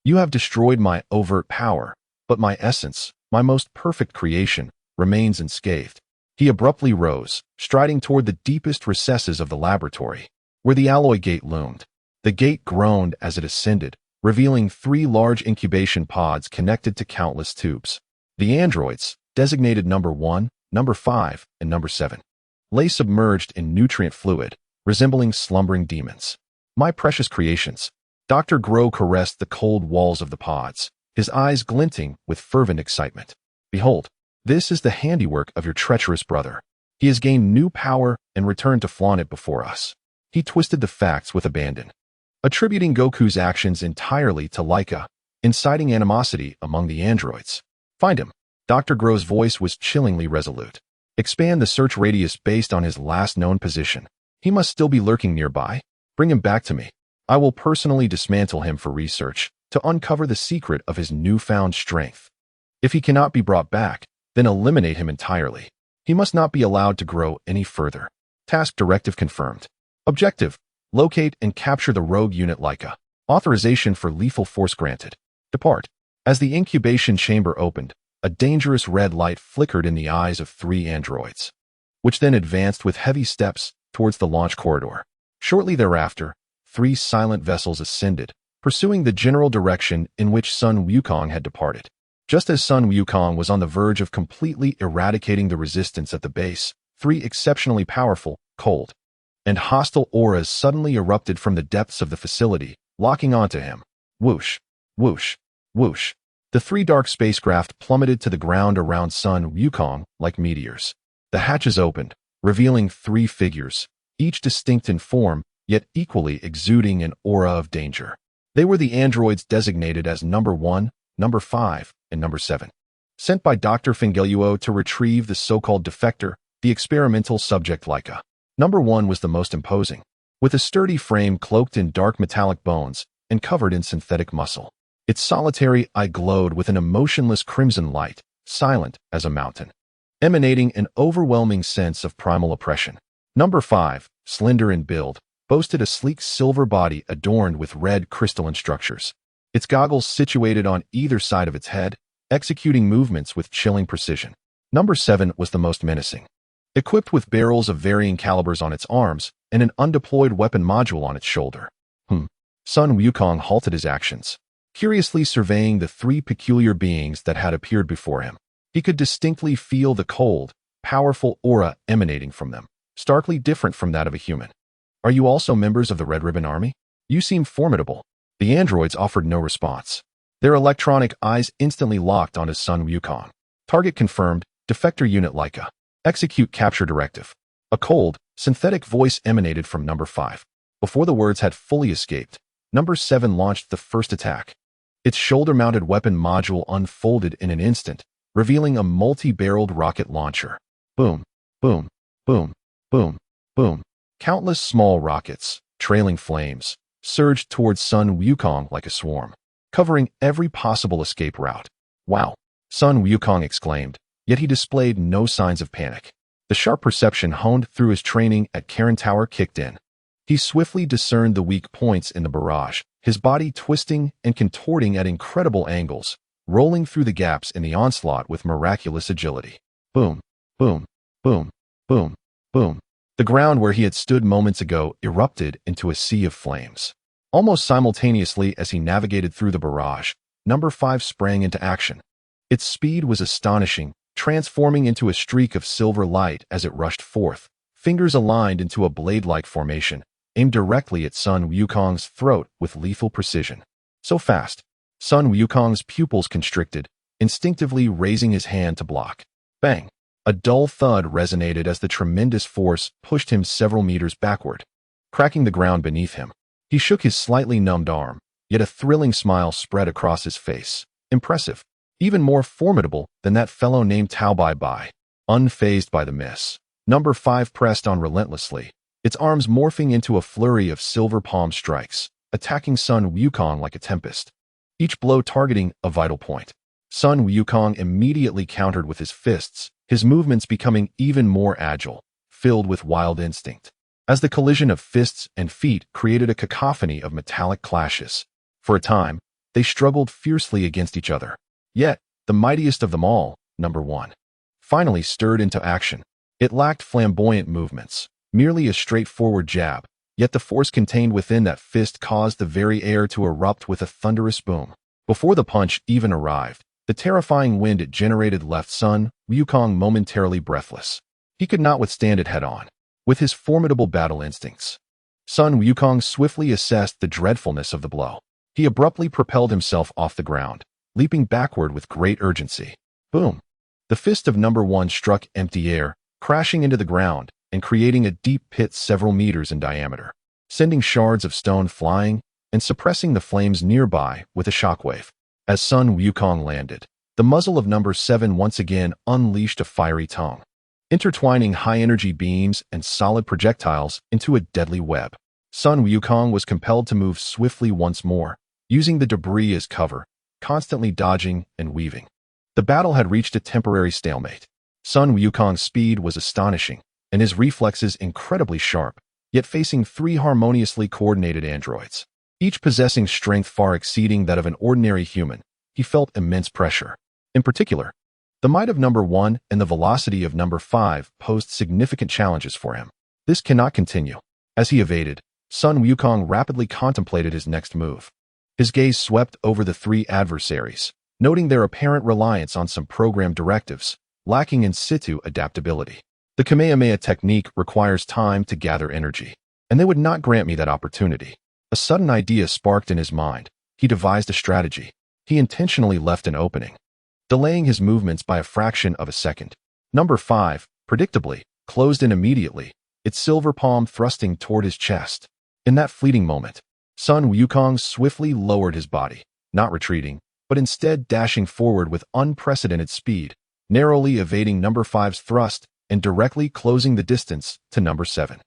You have destroyed my overt power, but my essence, my most perfect creation, remains unscathed. He abruptly rose, striding toward the deepest recesses of the laboratory, where the alloy gate loomed. The gate groaned as it ascended, revealing 3 large incubation pods connected to countless tubes. The androids, designated number 1, number 5, and number 7, lay submerged in nutrient fluid, resembling slumbering demons. My precious creations. Dr. Gero caressed the cold walls of the pods, his eyes glinting with fervent excitement. Behold, this is the handiwork of your treacherous brother. He has gained new power and returned to flaunt it before us. He twisted the facts with abandon, attributing Goku's actions entirely to Laika, inciting animosity among the androids. Find him. Dr. Gero's voice was chillingly resolute. Expand the search radius based on his last known position. He must still be lurking nearby. Bring him back to me. I will personally dismantle him for research to uncover the secret of his newfound strength. If he cannot be brought back, then eliminate him entirely. He must not be allowed to grow any further. Task directive confirmed. Objective: locate and capture the rogue unit Laika. Authorization for lethal force granted. Depart. As the incubation chamber opened, a dangerous red light flickered in the eyes of 3 androids, which then advanced with heavy steps towards the launch corridor. Shortly thereafter, 3 silent vessels ascended, pursuing the general direction in which Sun Wukong had departed. Just as Sun Wukong was on the verge of completely eradicating the resistance at the base, 3 exceptionally powerful, cold, and hostile auras suddenly erupted from the depths of the facility, locking onto him. Whoosh, whoosh, whoosh. The 3 dark spacecraft plummeted to the ground around Sun Wukong like meteors. The hatches opened, revealing 3 figures, each distinct in form, yet equally exuding an aura of danger. They were the androids designated as number 1, number 5, and number 7, sent by Dr. Fingeluo to retrieve the so-called defector, the experimental subject Laika. Number 1 was the most imposing, with a sturdy frame cloaked in dark metallic bones and covered in synthetic muscle. Its solitary eye glowed with an emotionless crimson light, silent as a mountain, emanating an overwhelming sense of primal oppression. Number 5, slender in build, boasted a sleek silver body adorned with red crystalline structures. Its goggles situated on either side of its head, executing movements with chilling precision. Number 7 was the most menacing. Equipped with barrels of varying calibers on its arms and an undeployed weapon module on its shoulder. Sun Wukong halted his actions, curiously surveying the 3 peculiar beings that had appeared before him. He could distinctly feel the cold, powerful aura emanating from them, starkly different from that of a human. Are you also members of the Red Ribbon Army? You seem formidable. The androids offered no response. Their electronic eyes instantly locked onto Sun Wukong. Target confirmed, defector unit Laika. Execute capture directive. A cold, synthetic voice emanated from number 5. Before the words had fully escaped, number 7 launched the first attack. Its shoulder-mounted weapon module unfolded in an instant, revealing a multi-barreled rocket launcher. Boom, boom, boom, boom, boom. Countless small rockets, trailing flames, surged towards Sun Wukong like a swarm, covering every possible escape route. Wow! Sun Wukong exclaimed, yet he displayed no signs of panic. The sharp perception honed through his training at Karen Tower kicked in. He swiftly discerned the weak points in the barrage, his body twisting and contorting at incredible angles, rolling through the gaps in the onslaught with miraculous agility. Boom, boom, boom, boom, boom. The ground where he had stood moments ago erupted into a sea of flames. Almost simultaneously as he navigated through the barrage, number 5 sprang into action. Its speed was astonishing, transforming into a streak of silver light as it rushed forth, fingers aligned into a blade-like formation, aimed directly at Sun Wukong's throat with lethal precision. So fast, Sun Wukong's pupils constricted, instinctively raising his hand to block. Bang! A dull thud resonated as the tremendous force pushed him several meters backward, cracking the ground beneath him. He shook his slightly numbed arm, yet a thrilling smile spread across his face. Impressive. Even more formidable than that fellow named Tao Bai Bai. Unfazed by the miss, number 5 pressed on relentlessly, its arms morphing into a flurry of silver palm strikes, attacking Sun Wukong like a tempest. Each blow targeting a vital point. Sun Wukong immediately countered with his fists, his movements becoming even more agile, filled with wild instinct. As the collision of fists and feet created a cacophony of metallic clashes. For a time, they struggled fiercely against each other. Yet, the mightiest of them all, number 1, finally stirred into action. It lacked flamboyant movements, merely a straightforward jab, yet the force contained within that fist caused the very air to erupt with a thunderous boom. Before the punch even arrived, the terrifying wind it generated left Sun Wukong momentarily breathless. He could not withstand it head-on. With his formidable battle instincts, Sun Wukong swiftly assessed the dreadfulness of the blow. He abruptly propelled himself off the ground, leaping backward with great urgency. Boom! The fist of number 1 struck empty air, crashing into the ground and creating a deep pit several meters in diameter, sending shards of stone flying and suppressing the flames nearby with a shockwave. As Sun Wukong landed, the muzzle of number 7 once again unleashed a fiery tongue, intertwining high-energy beams and solid projectiles into a deadly web. Sun Wukong was compelled to move swiftly once more, using the debris as cover, constantly dodging and weaving. The battle had reached a temporary stalemate. Sun Wukong's speed was astonishing, and his reflexes incredibly sharp, yet facing 3 harmoniously coordinated androids, each possessing strength far exceeding that of an ordinary human, he felt immense pressure. In particular, the might of number 1 and the velocity of number 5 posed significant challenges for him. This cannot continue. As he evaded, Sun Wukong rapidly contemplated his next move. His gaze swept over the 3 adversaries, noting their apparent reliance on some programmed directives, lacking in situ adaptability. The Kamehameha technique requires time to gather energy, and they would not grant me that opportunity. A sudden idea sparked in his mind. He devised a strategy. He intentionally left an opening, delaying his movements by a fraction of a second. Number 5, predictably, closed in immediately, its silver palm thrusting toward his chest. In that fleeting moment, Sun Wukong swiftly lowered his body, not retreating, but instead dashing forward with unprecedented speed, narrowly evading number 5's thrust and directly closing the distance to number 7.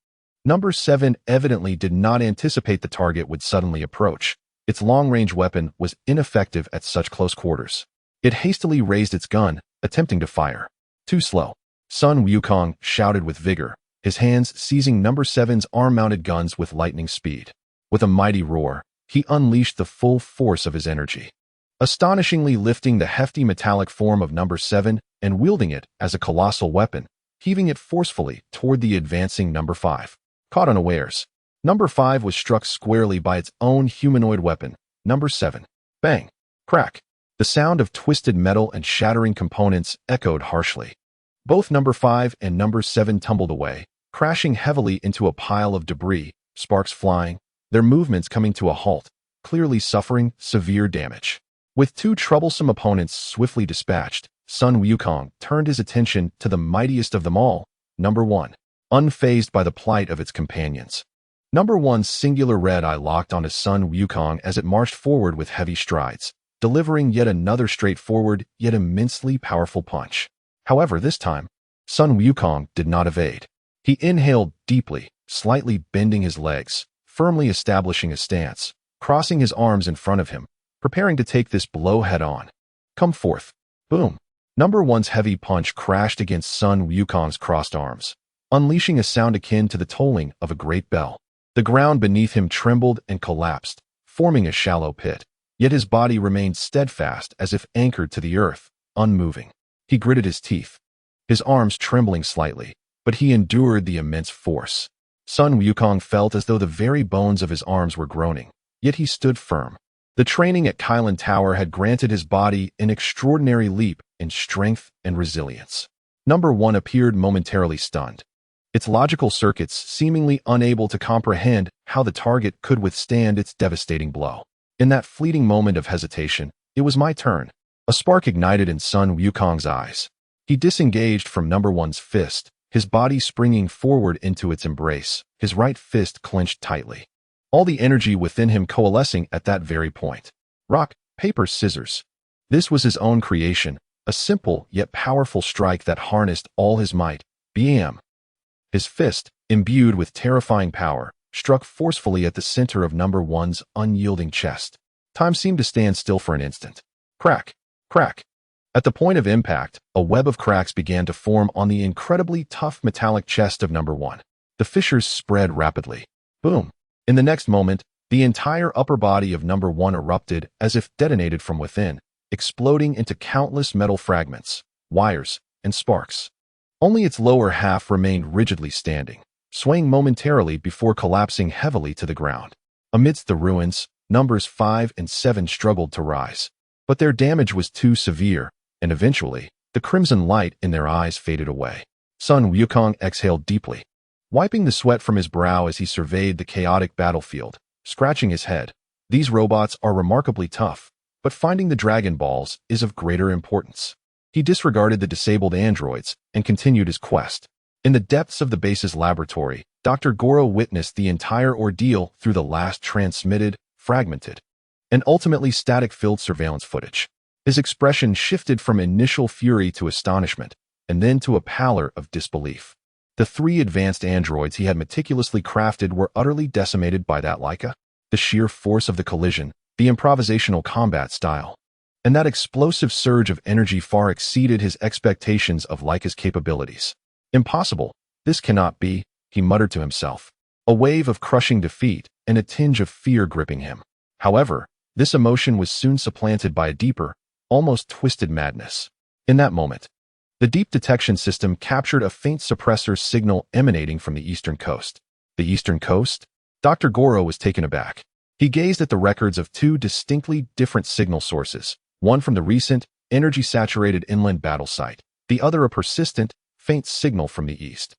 Number 7 evidently did not anticipate the target would suddenly approach. Its long-range weapon was ineffective at such close quarters. It hastily raised its gun, attempting to fire. Too slow. Sun Wukong shouted with vigor, his hands seizing number 7's arm-mounted guns with lightning speed. With a mighty roar, he unleashed the full force of his energy, astonishingly lifting the hefty metallic form of number 7 and wielding it as a colossal weapon, heaving it forcefully toward the advancing number 5. Caught unawares, number 5 was struck squarely by its own humanoid weapon, number 7. Bang! Crack! The sound of twisted metal and shattering components echoed harshly. Both number 5 and number 7 tumbled away, crashing heavily into a pile of debris, sparks flying, their movements coming to a halt, clearly suffering severe damage. With 2 troublesome opponents swiftly dispatched, Sun Wukong turned his attention to the mightiest of them all, number 1, unfazed by the plight of its companions. Number 1's singular red eye locked onto Sun Wukong as it marched forward with heavy strides, delivering yet another straightforward yet immensely powerful punch. However, this time, Sun Wukong did not evade. He inhaled deeply, slightly bending his legs, firmly establishing a stance, crossing his arms in front of him, preparing to take this blow head-on. Come forth. Boom. Number 1's heavy punch crashed against Sun Wukong's crossed arms, unleashing a sound akin to the tolling of a great bell. The ground beneath him trembled and collapsed, forming a shallow pit, yet his body remained steadfast as if anchored to the earth, unmoving. He gritted his teeth, his arms trembling slightly, but he endured the immense force. Sun Wukong felt as though the very bones of his arms were groaning, yet he stood firm. The training at Kylan Tower had granted his body an extraordinary leap in strength and resilience. Number 1 appeared momentarily stunned. its logical circuits seemingly unable to comprehend how the target could withstand its devastating blow. In that fleeting moment of hesitation, it was my turn. A spark ignited in Sun Wukong's eyes. He disengaged from number one's fist, his body springing forward into its embrace, his right fist clenched tightly. All the energy within him coalescing at that very point. Rock, paper, scissors. This was his own creation, a simple yet powerful strike that harnessed all his might. Bam! His fist, imbued with terrifying power, struck forcefully at the center of number one's unyielding chest. Time seemed to stand still for an instant. Crack! Crack! At the point of impact, a web of cracks began to form on the incredibly tough metallic chest of number one. The fissures spread rapidly. Boom! In the next moment, the entire upper body of number one erupted as if detonated from within, exploding into countless metal fragments, wires, and sparks. Only its lower half remained rigidly standing, swaying momentarily before collapsing heavily to the ground. Amidst the ruins, numbers 5 and 7 struggled to rise, but their damage was too severe, and eventually, the crimson light in their eyes faded away. Sun Wukong exhaled deeply, wiping the sweat from his brow as he surveyed the chaotic battlefield, scratching his head. These robots are remarkably tough, but finding the Dragon Balls is of greater importance. He disregarded the disabled androids and continued his quest. In the depths of the base's laboratory, Dr. Gero witnessed the entire ordeal through the last transmitted, fragmented, and ultimately static-filled surveillance footage. His expression shifted from initial fury to astonishment, and then to a pallor of disbelief. The 3 advanced androids he had meticulously crafted were utterly decimated by that Laika. The sheer force of the collision, the improvisational combat style, and that explosive surge of energy far exceeded his expectations of Laika's capabilities. Impossible. This cannot be, he muttered to himself. A wave of crushing defeat and a tinge of fear gripping him. However, this emotion was soon supplanted by a deeper, almost twisted madness. In that moment, the deep detection system captured a faint suppressor signal emanating from the eastern coast. The eastern coast? Dr. Gero was taken aback. He gazed at the records of 2 distinctly different signal sources, one from the recent, energy-saturated inland battle site, the other a persistent, faint signal from the east.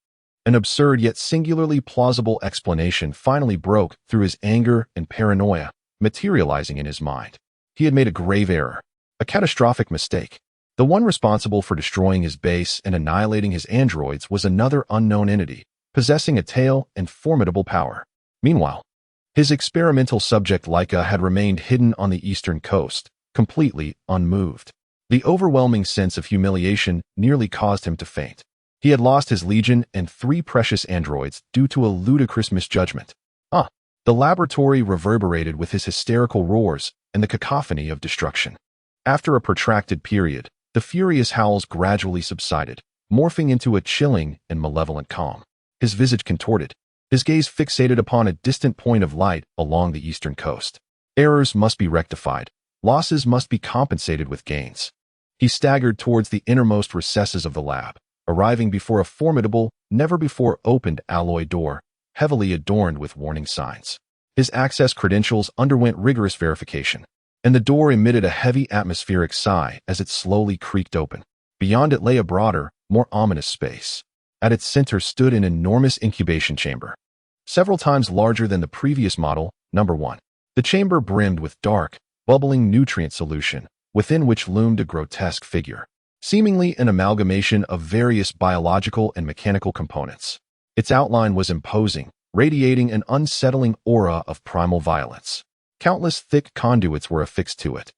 An absurd yet singularly plausible explanation finally broke through his anger and paranoia, materializing in his mind. He had made a grave error, a catastrophic mistake. The one responsible for destroying his base and annihilating his androids was another unknown entity, possessing a tail and formidable power. Meanwhile, his experimental subject Laika had remained hidden on the eastern coast, completely unmoved. The overwhelming sense of humiliation nearly caused him to faint. He had lost his legion and 3 precious androids due to a ludicrous misjudgment. The laboratory reverberated with his hysterical roars and the cacophony of destruction. After a protracted period, the furious howls gradually subsided, morphing into a chilling and malevolent calm. His visage contorted, his gaze fixated upon a distant point of light along the eastern coast. Errors must be rectified. Losses must be compensated with gains. He staggered towards the innermost recesses of the lab, arriving before a formidable, never-before-opened alloy door, heavily adorned with warning signs. His access credentials underwent rigorous verification, and the door emitted a heavy atmospheric sigh as it slowly creaked open. Beyond it lay a broader, more ominous space. At its center stood an enormous incubation chamber, several times larger than the previous model, number 1. The chamber brimmed with dark, bubbling nutrient solution, within which loomed a grotesque figure, seemingly an amalgamation of various biological and mechanical components. Its outline was imposing, radiating an unsettling aura of primal violence. Countless thick conduits were affixed to it,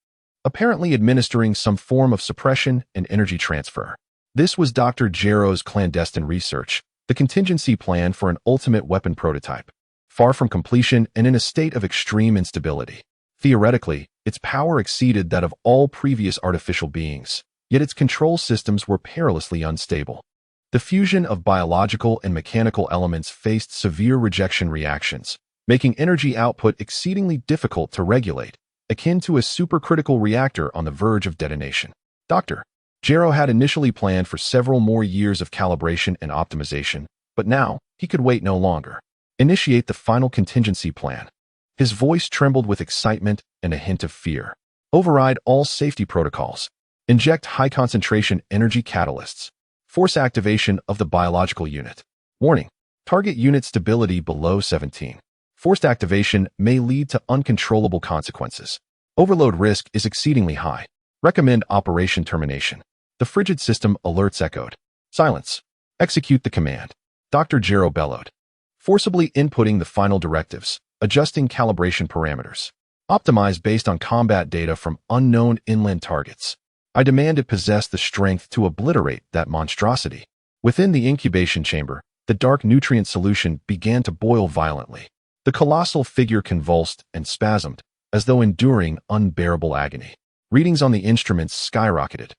apparently administering some form of suppression and energy transfer. This was Dr. Gero's clandestine research, the contingency plan for an ultimate weapon prototype, far from completion and in a state of extreme instability. Theoretically, its power exceeded that of all previous artificial beings, yet its control systems were perilously unstable. The fusion of biological and mechanical elements faced severe rejection reactions, making energy output exceedingly difficult to regulate, akin to a supercritical reactor on the verge of detonation. Dr. Gero had initially planned for several more years of calibration and optimization, but now he could wait no longer. Initiate the final contingency plan. His voice trembled with excitement and a hint of fear. Override all safety protocols. Inject high-concentration energy catalysts. Force activation of the biological unit. Warning: target unit stability below 17. Forced activation may lead to uncontrollable consequences. Overload risk is exceedingly high. Recommend operation termination. The frigid system alerts echoed. Silence. Execute the command. Dr. Gero bellowed, forcibly inputting the final directives, adjusting calibration parameters. Optimize based on combat data from unknown inland targets. I demand it possess the strength to obliterate that monstrosity. Within the incubation chamber, the dark nutrient solution began to boil violently. The colossal figure convulsed and spasmed, as though enduring unbearable agony. Readings on the instruments skyrocketed,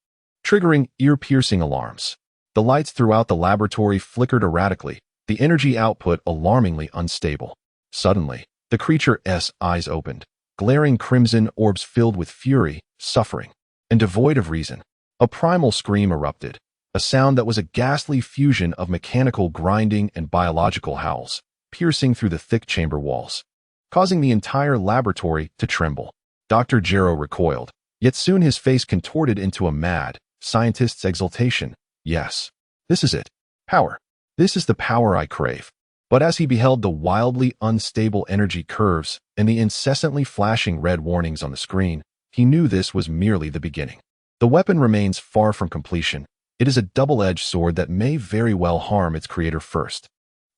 triggering ear-piercing alarms. The lights throughout the laboratory flickered erratically, the energy output alarmingly unstable. Suddenly, the creature's eyes opened, glaring crimson orbs filled with fury, suffering, and devoid of reason. A primal scream erupted, a sound that was a ghastly fusion of mechanical grinding and biological howls, piercing through the thick chamber walls, causing the entire laboratory to tremble. Dr. Gero recoiled, yet soon his face contorted into a mad scientist's exultation. Yes, this is it. Power. This is the power I crave. But as he beheld the wildly unstable energy curves and the incessantly flashing red warnings on the screen, he knew this was merely the beginning. The weapon remains far from completion. It is a double-edged sword that may very well harm its creator first.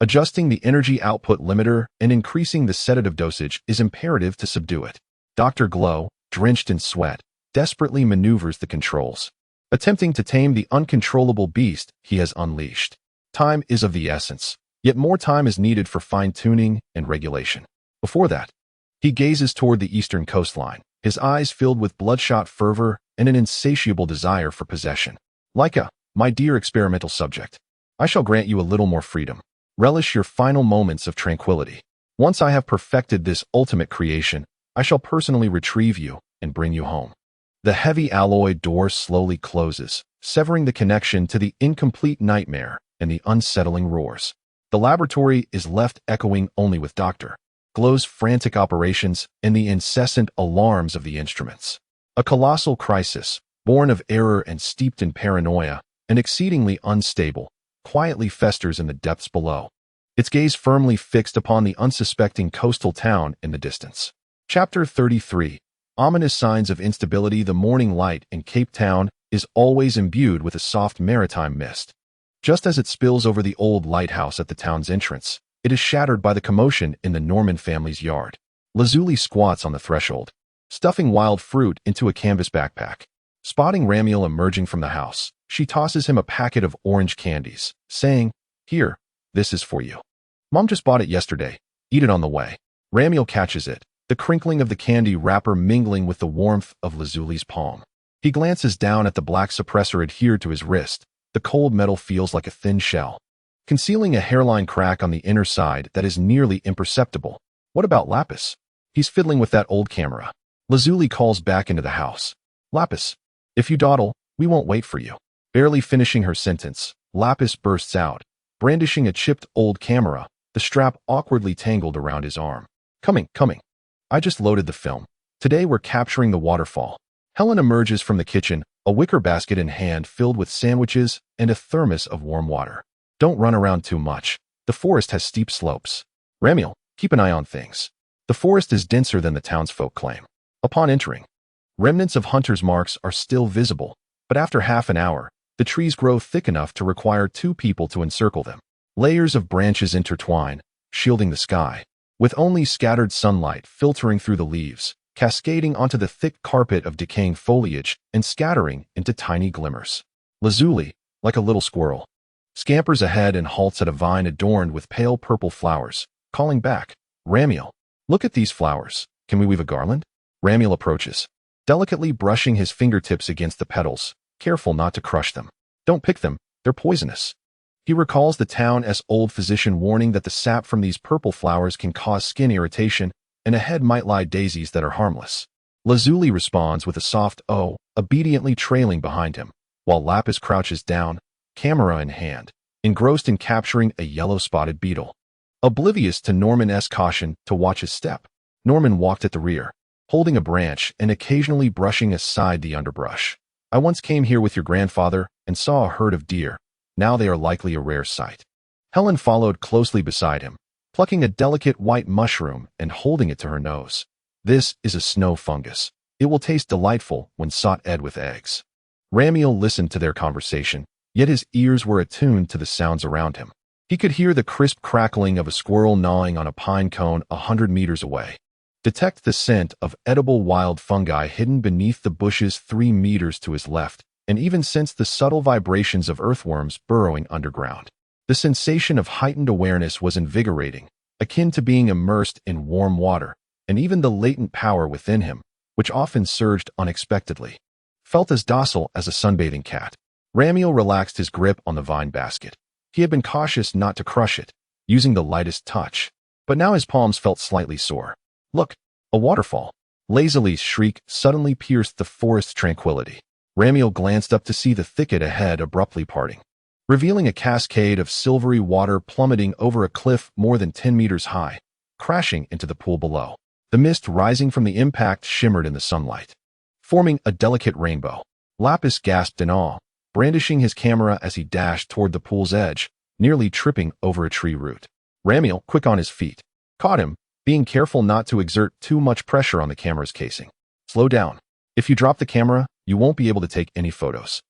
Adjusting the energy output limiter and increasing the sedative dosage is imperative to subdue it. Dr. Glow, drenched in sweat, desperately maneuvers the controls, attempting to tame the uncontrollable beast he has unleashed. Time is of the essence, yet more time is needed for fine-tuning and regulation. Before that, he gazes toward the eastern coastline, his eyes filled with bloodshot fervor and an insatiable desire for possession. Laika, my dear experimental subject, I shall grant you a little more freedom. Relish your final moments of tranquility. Once I have perfected this ultimate creation, I shall personally retrieve you and bring you home. The heavy alloy door slowly closes, severing the connection to the incomplete nightmare and the unsettling roars. The laboratory is left echoing only with Dr. Glow's frantic operations and the incessant alarms of the instruments. A colossal crisis, born of error and steeped in paranoia, and exceedingly unstable, quietly festers in the depths below, its gaze firmly fixed upon the unsuspecting coastal town in the distance. Chapter 33. Ominous signs of instability. The morning light in Cape Town is always imbued with a soft maritime mist. Just as it spills over the old lighthouse at the town's entrance, it is shattered by the commotion in the Norman family's yard. Lazuli squats on the threshold, stuffing wild fruit into a canvas backpack. Spotting Ramiel emerging from the house, she tosses him a packet of orange candies, saying, "Here, this is for you. Mom just bought it yesterday. Eat it on the way." Ramiel catches it, the crinkling of the candy wrapper mingling with the warmth of Lazuli's palm. He glances down at the black suppressor adhered to his wrist. The cold metal feels like a thin shell, concealing a hairline crack on the inner side that is nearly imperceptible. What about Lapis? He's fiddling with that old camera. Lazuli calls back into the house. "Lapis, if you dawdle, we won't wait for you." Barely finishing her sentence, Lapis bursts out, brandishing a chipped old camera, the strap awkwardly tangled around his arm. Coming. I just loaded the film. Today we're capturing the waterfall." Helen emerges from the kitchen, a wicker basket in hand filled with sandwiches and a thermos of warm water. "Don't run around too much. The forest has steep slopes. Ramiel, keep an eye on things." The forest is denser than the townsfolk claim. Upon entering, remnants of hunters' marks are still visible, but after half an hour, the trees grow thick enough to require 2 people to encircle them. Layers of branches intertwine, shielding the sky, with only scattered sunlight filtering through the leaves, cascading onto the thick carpet of decaying foliage and scattering into tiny glimmers. Lazuli, like a little squirrel, scampers ahead and halts at a vine adorned with pale purple flowers, calling back, "Ramiel, look at these flowers. Can we weave a garland?" Ramiel approaches, delicately brushing his fingertips against the petals, careful not to crush them. "Don't pick them, they're poisonous." He recalls the town's old physician warning that the sap from these purple flowers can cause skin irritation, and ahead might lie daisies that are harmless. Lazuli responds with a soft "oh," obediently trailing behind him, while Lapis crouches down, camera in hand, engrossed in capturing a yellow-spotted beetle. Oblivious to Norman's caution to watch his step, Norman walked at the rear, holding a branch and occasionally brushing aside the underbrush. "I once came here with your grandfather and saw a herd of deer. Now they are likely a rare sight." Helen followed closely beside him, plucking a delicate white mushroom and holding it to her nose. This is a snow fungus. It will taste delightful when sautéed with eggs. Ramiel listened to their conversation, yet his ears were attuned to the sounds around him. He could hear the crisp crackling of a squirrel gnawing on a pine cone 100 meters away. Detect the scent of edible wild fungi hidden beneath the bushes 3 meters to his left, and even sense the subtle vibrations of earthworms burrowing underground. The sensation of heightened awareness was invigorating, akin to being immersed in warm water, and even the latent power within him, which often surged unexpectedly, felt as docile as a sunbathing cat. Ramiel relaxed his grip on the vine basket. He had been cautious not to crush it, using the lightest touch, but now his palms felt slightly sore. Look, a waterfall. Lazily's shriek suddenly pierced the forest's tranquility. Ramiel glanced up to see the thicket ahead abruptly parting, revealing a cascade of silvery water plummeting over a cliff more than 10 meters high, crashing into the pool below. The mist rising from the impact shimmered in the sunlight, forming a delicate rainbow. Lapis gasped in awe, brandishing his camera as he dashed toward the pool's edge, nearly tripping over a tree root. Ramiel, quick on his feet, caught him, being careful not to exert too much pressure on the camera's casing. Slow down. If you drop the camera, you won't be able to take any photos.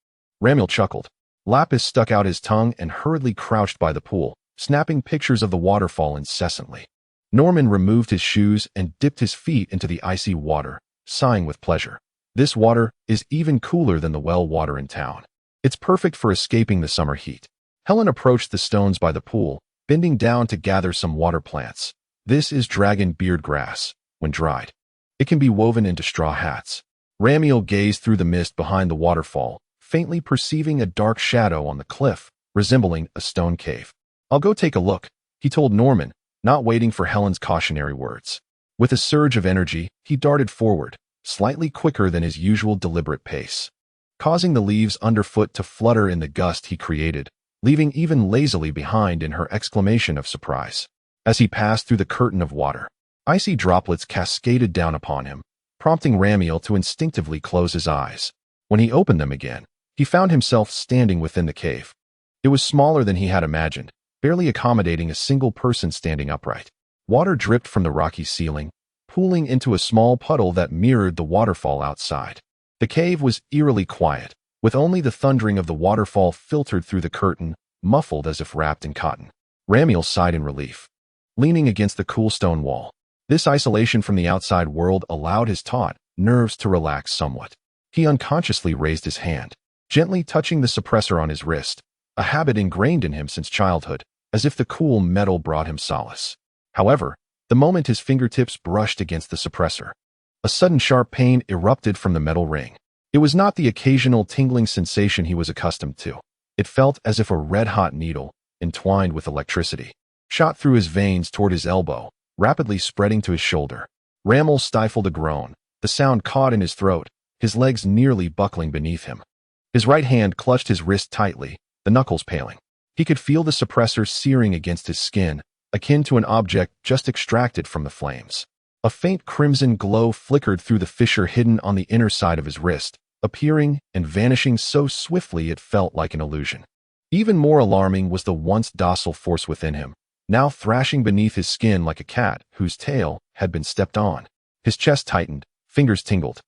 Ramiel chuckled. Lapis stuck out his tongue and hurriedly crouched by the pool, snapping pictures of the waterfall incessantly. Norman removed his shoes and dipped his feet into the icy water, sighing with pleasure. This water is even cooler than the well water in town. It's perfect for escaping the summer heat. Helen approached the stones by the pool, bending down to gather some water plants. This is dragon beard grass. When dried, it can be woven into straw hats. Ramiel gazed through the mist behind the waterfall, faintly perceiving a dark shadow on the cliff, resembling a stone cave. I'll go take a look, he told Norman, not waiting for Helen's cautionary words. With a surge of energy, he darted forward, slightly quicker than his usual deliberate pace, causing the leaves underfoot to flutter in the gust he created, leaving even Lazily behind in her exclamation of surprise. As he passed through the curtain of water, icy droplets cascaded down upon him, prompting Ramiel to instinctively close his eyes. When he opened them again, he found himself standing within the cave. It was smaller than he had imagined, barely accommodating a single person standing upright. Water dripped from the rocky ceiling, pooling into a small puddle that mirrored the waterfall outside. The cave was eerily quiet, with only the thundering of the waterfall filtered through the curtain, muffled as if wrapped in cotton. Ramiel sighed in relief, leaning against the cool stone wall. This isolation from the outside world allowed his taut nerves to relax somewhat. He unconsciously raised his hand, gently touching the suppressor on his wrist, a habit ingrained in him since childhood, as if the cool metal brought him solace. However, the moment his fingertips brushed against the suppressor, a sudden sharp pain erupted from the metal ring. It was not the occasional tingling sensation he was accustomed to. It felt as if a red-hot needle, entwined with electricity, shot through his veins toward his elbow, rapidly spreading to his shoulder. Ramiel stifled a groan, the sound caught in his throat, his legs nearly buckling beneath him. His right hand clutched his wrist tightly, the knuckles paling. He could feel the suppressor searing against his skin, akin to an object just extracted from the flames. A faint crimson glow flickered through the fissure hidden on the inner side of his wrist, appearing and vanishing so swiftly it felt like an illusion. Even more alarming was the once docile force within him, now thrashing beneath his skin like a cat whose tail had been stepped on. His chest tightened, fingers tingled,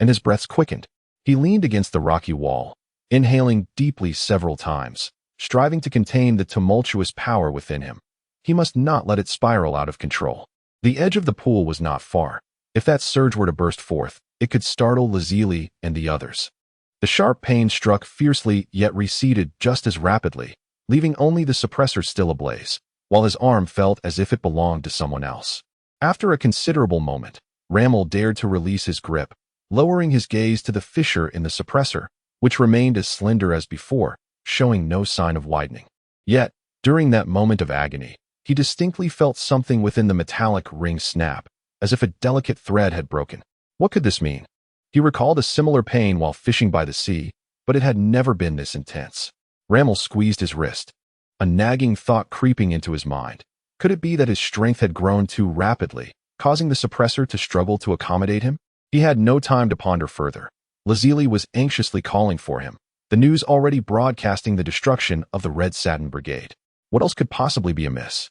and his breaths quickened. He leaned against the rocky wall, inhaling deeply several times, striving to contain the tumultuous power within him. He must not let it spiral out of control. The edge of the pool was not far. If that surge were to burst forth, it could startle Lazily and the others. The sharp pain struck fiercely yet receded just as rapidly, leaving only the suppressor still ablaze, while his arm felt as if it belonged to someone else. After a considerable moment, Ramiel dared to release his grip, lowering his gaze to the fissure in the suppressor, which remained as slender as before, showing no sign of widening. Yet, during that moment of agony, he distinctly felt something within the metallic ring snap, as if a delicate thread had broken. What could this mean? He recalled a similar pain while fishing by the sea, but it had never been this intense. Ramiel squeezed his wrist, a nagging thought creeping into his mind. Could it be that his strength had grown too rapidly, causing the suppressor to struggle to accommodate him? He had no time to ponder further. Lazily was anxiously calling for him, the news already broadcasting the destruction of the Red Satin Brigade. What else could possibly be amiss?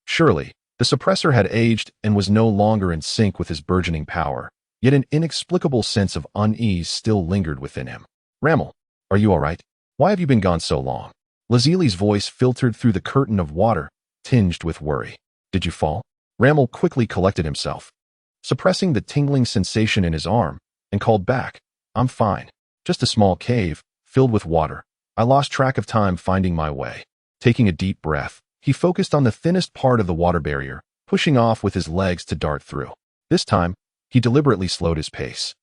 Surely, the suppressor had aged and was no longer in sync with his burgeoning power, yet an inexplicable sense of unease still lingered within him. Ramel, are you all right? Why have you been gone so long? Lazili's voice filtered through the curtain of water, tinged with worry. Did you fall? Ramel quickly collected himself, suppressing the tingling sensation in his arm, and called back, I'm fine. Just a small cave, filled with water. I lost track of time finding my way. Taking a deep breath, he focused on the thinnest part of the water barrier, pushing off with his legs to dart through. This time, he deliberately slowed his pace,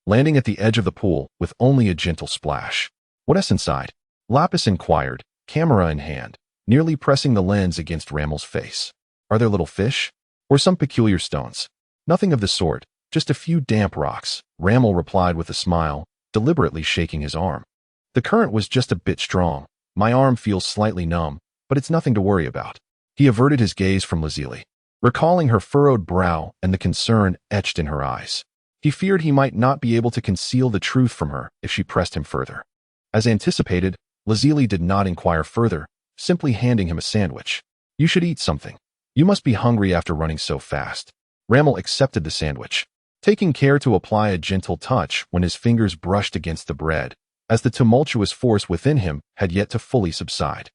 landing at the edge of the pool with only a gentle splash. What's inside? Lapis inquired, camera in hand, nearly pressing the lens against Ramel's face. Are there little fish? Or some peculiar stones? Nothing of the sort, just a few damp rocks, Ramel replied with a smile, deliberately shaking his arm. The current was just a bit strong. My arm feels slightly numb, but it's nothing to worry about. He averted his gaze from Lazili, recalling her furrowed brow and the concern etched in her eyes. He feared he might not be able to conceal the truth from her if she pressed him further. As anticipated, Lazili did not inquire further, simply handing him a sandwich. You should eat something. You must be hungry after running so fast. Ramel accepted the sandwich, taking care to apply a gentle touch when his fingers brushed against the bread, as the tumultuous force within him had yet to fully subside.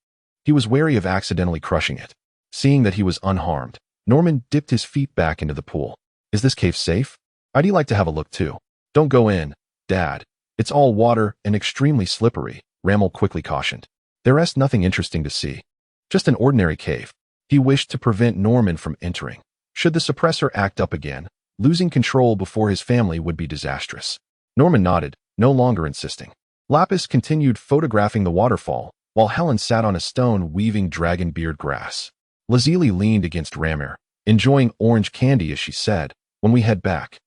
He was wary of accidentally crushing it. Seeing that he was unharmed, Norman dipped his feet back into the pool. Is this cave safe? I'd like to have a look too. Don't go in, Dad. It's all water and extremely slippery, Ramel quickly cautioned. There's nothing interesting to see. Just an ordinary cave. He wished to prevent Norman from entering. Should the suppressor act up again, losing control before his family would be disastrous. Norman nodded, no longer insisting. Lapis continued photographing the waterfall, while Helen sat on a stone weaving dragon beard grass. Lazili leaned against Ramir, enjoying orange candy as she said, when we head back,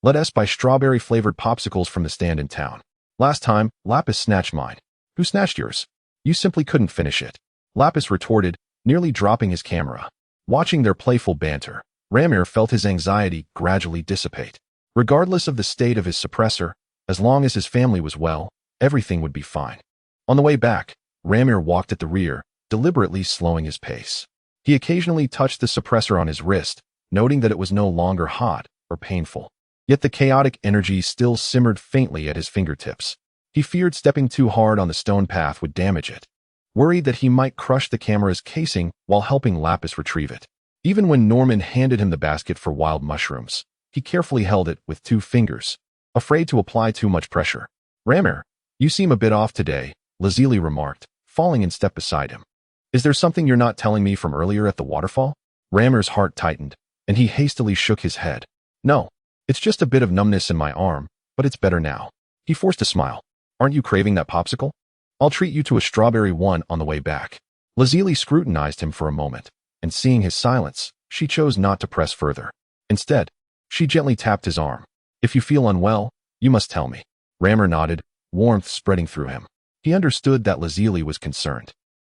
let us buy strawberry-flavored popsicles from the stand in town. Last time, Lapis snatched mine. Who snatched yours? You simply couldn't finish it. Lapis retorted, nearly dropping his camera. Watching their playful banter, Ramir felt his anxiety gradually dissipate. Regardless of the state of his suppressor, as long as his family was well, everything would be fine. On the way back, Ramir walked at the rear, deliberately slowing his pace. He occasionally touched the suppressor on his wrist, noting that it was no longer hot or painful. Yet the chaotic energy still simmered faintly at his fingertips. He feared stepping too hard on the stone path would damage it, worried that he might crush the camera's casing while helping Lapis retrieve it. Even when Norman handed him the basket for wild mushrooms, he carefully held it with 2 fingers, afraid to apply too much pressure. Ramir, you seem a bit off today, Lazili remarked, falling in step beside him. Is there something you're not telling me from earlier at the waterfall? Ramir's heart tightened, and he hastily shook his head. No, it's just a bit of numbness in my arm, but it's better now. He forced a smile. Aren't you craving that popsicle? I'll treat you to a strawberry one on the way back. Lazili scrutinized him for a moment, and seeing his silence, she chose not to press further. Instead, she gently tapped his arm. If you feel unwell, you must tell me. Ramir nodded, warmth spreading through him. He understood that Lazili was concerned,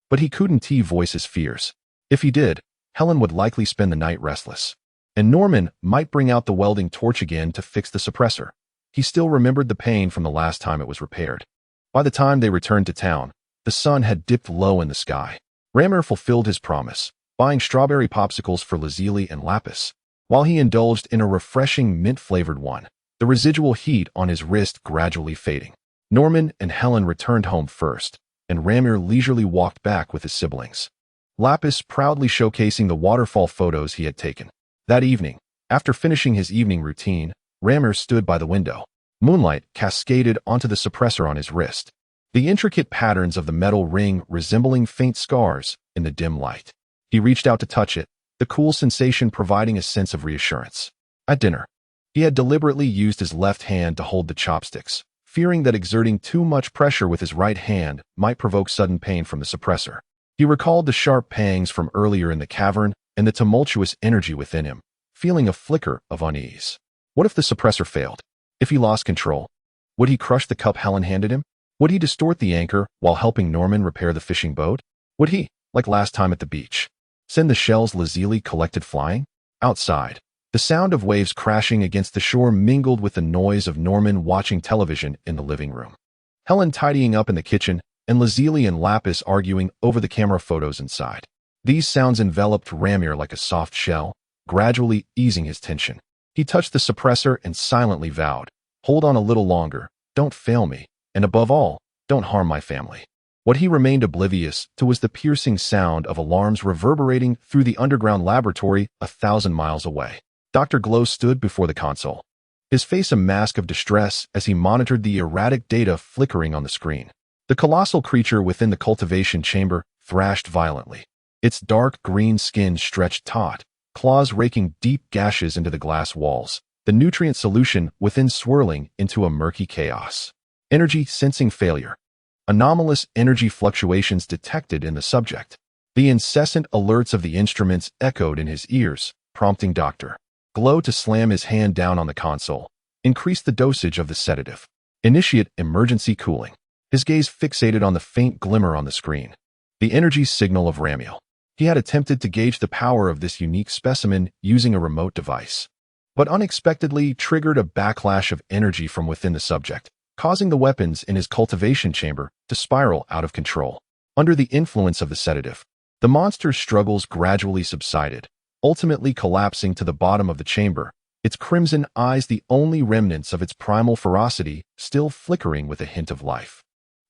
but he couldn't voice his fears. If he did, Helen would likely spend the night restless, and Norman might bring out the welding torch again to fix the suppressor. He still remembered the pain from the last time it was repaired. By the time they returned to town, the sun had dipped low in the sky. Ramir fulfilled his promise, buying strawberry popsicles for Lazili and Lapis. While he indulged in a refreshing mint-flavored one, the residual heat on his wrist gradually fading. Norman and Helen returned home first, and Ramir leisurely walked back with his siblings. Lapis proudly showcasing the waterfall photos he had taken. That evening, after finishing his evening routine, Ramir stood by the window. Moonlight cascaded onto the suppressor on his wrist, the intricate patterns of the metal ring resembling faint scars in the dim light. He reached out to touch it, the cool sensation providing a sense of reassurance. At dinner, he had deliberately used his left hand to hold the chopsticks, fearing that exerting too much pressure with his right hand might provoke sudden pain from the suppressor. He recalled the sharp pangs from earlier in the cavern and the tumultuous energy within him, feeling a flicker of unease. What if the suppressor failed? If he lost control, would he crush the cup Helen handed him? Would he distort the anchor while helping Norman repair the fishing boat? Would he, like last time at the beach, send the shells Lazili collected flying? Outside, the sound of waves crashing against the shore mingled with the noise of Norman watching television in the living room, Helen tidying up in the kitchen, and Lazili and Lapis arguing over the camera photos inside. These sounds enveloped Ramir like a soft shell, gradually easing his tension. He touched the suppressor and silently vowed, "Hold on a little longer, don't fail me, and above all, don't harm my family." What he remained oblivious to was the piercing sound of alarms reverberating through the underground laboratory 1,000 miles away. Dr. Glow stood before the console, his face a mask of distress as he monitored the erratic data flickering on the screen. The colossal creature within the cultivation chamber thrashed violently. Its dark green skin stretched taut, claws raking deep gashes into the glass walls, the nutrient solution within swirling into a murky chaos. Energy sensing failure. Anomalous energy fluctuations detected in the subject. The incessant alerts of the instruments echoed in his ears, prompting Dr. Glow to slam his hand down on the console. Increase the dosage of the sedative. Initiate emergency cooling. His gaze fixated on the faint glimmer on the screen. The energy signal of Ramiel. He had attempted to gauge the power of this unique specimen using a remote device, but unexpectedly triggered a backlash of energy from within the subject, causing the weapons in his cultivation chamber to spiral out of control. Under the influence of the sedative, the monster's struggles gradually subsided, ultimately collapsing to the bottom of the chamber, its crimson eyes the only remnants of its primal ferocity still flickering with a hint of life.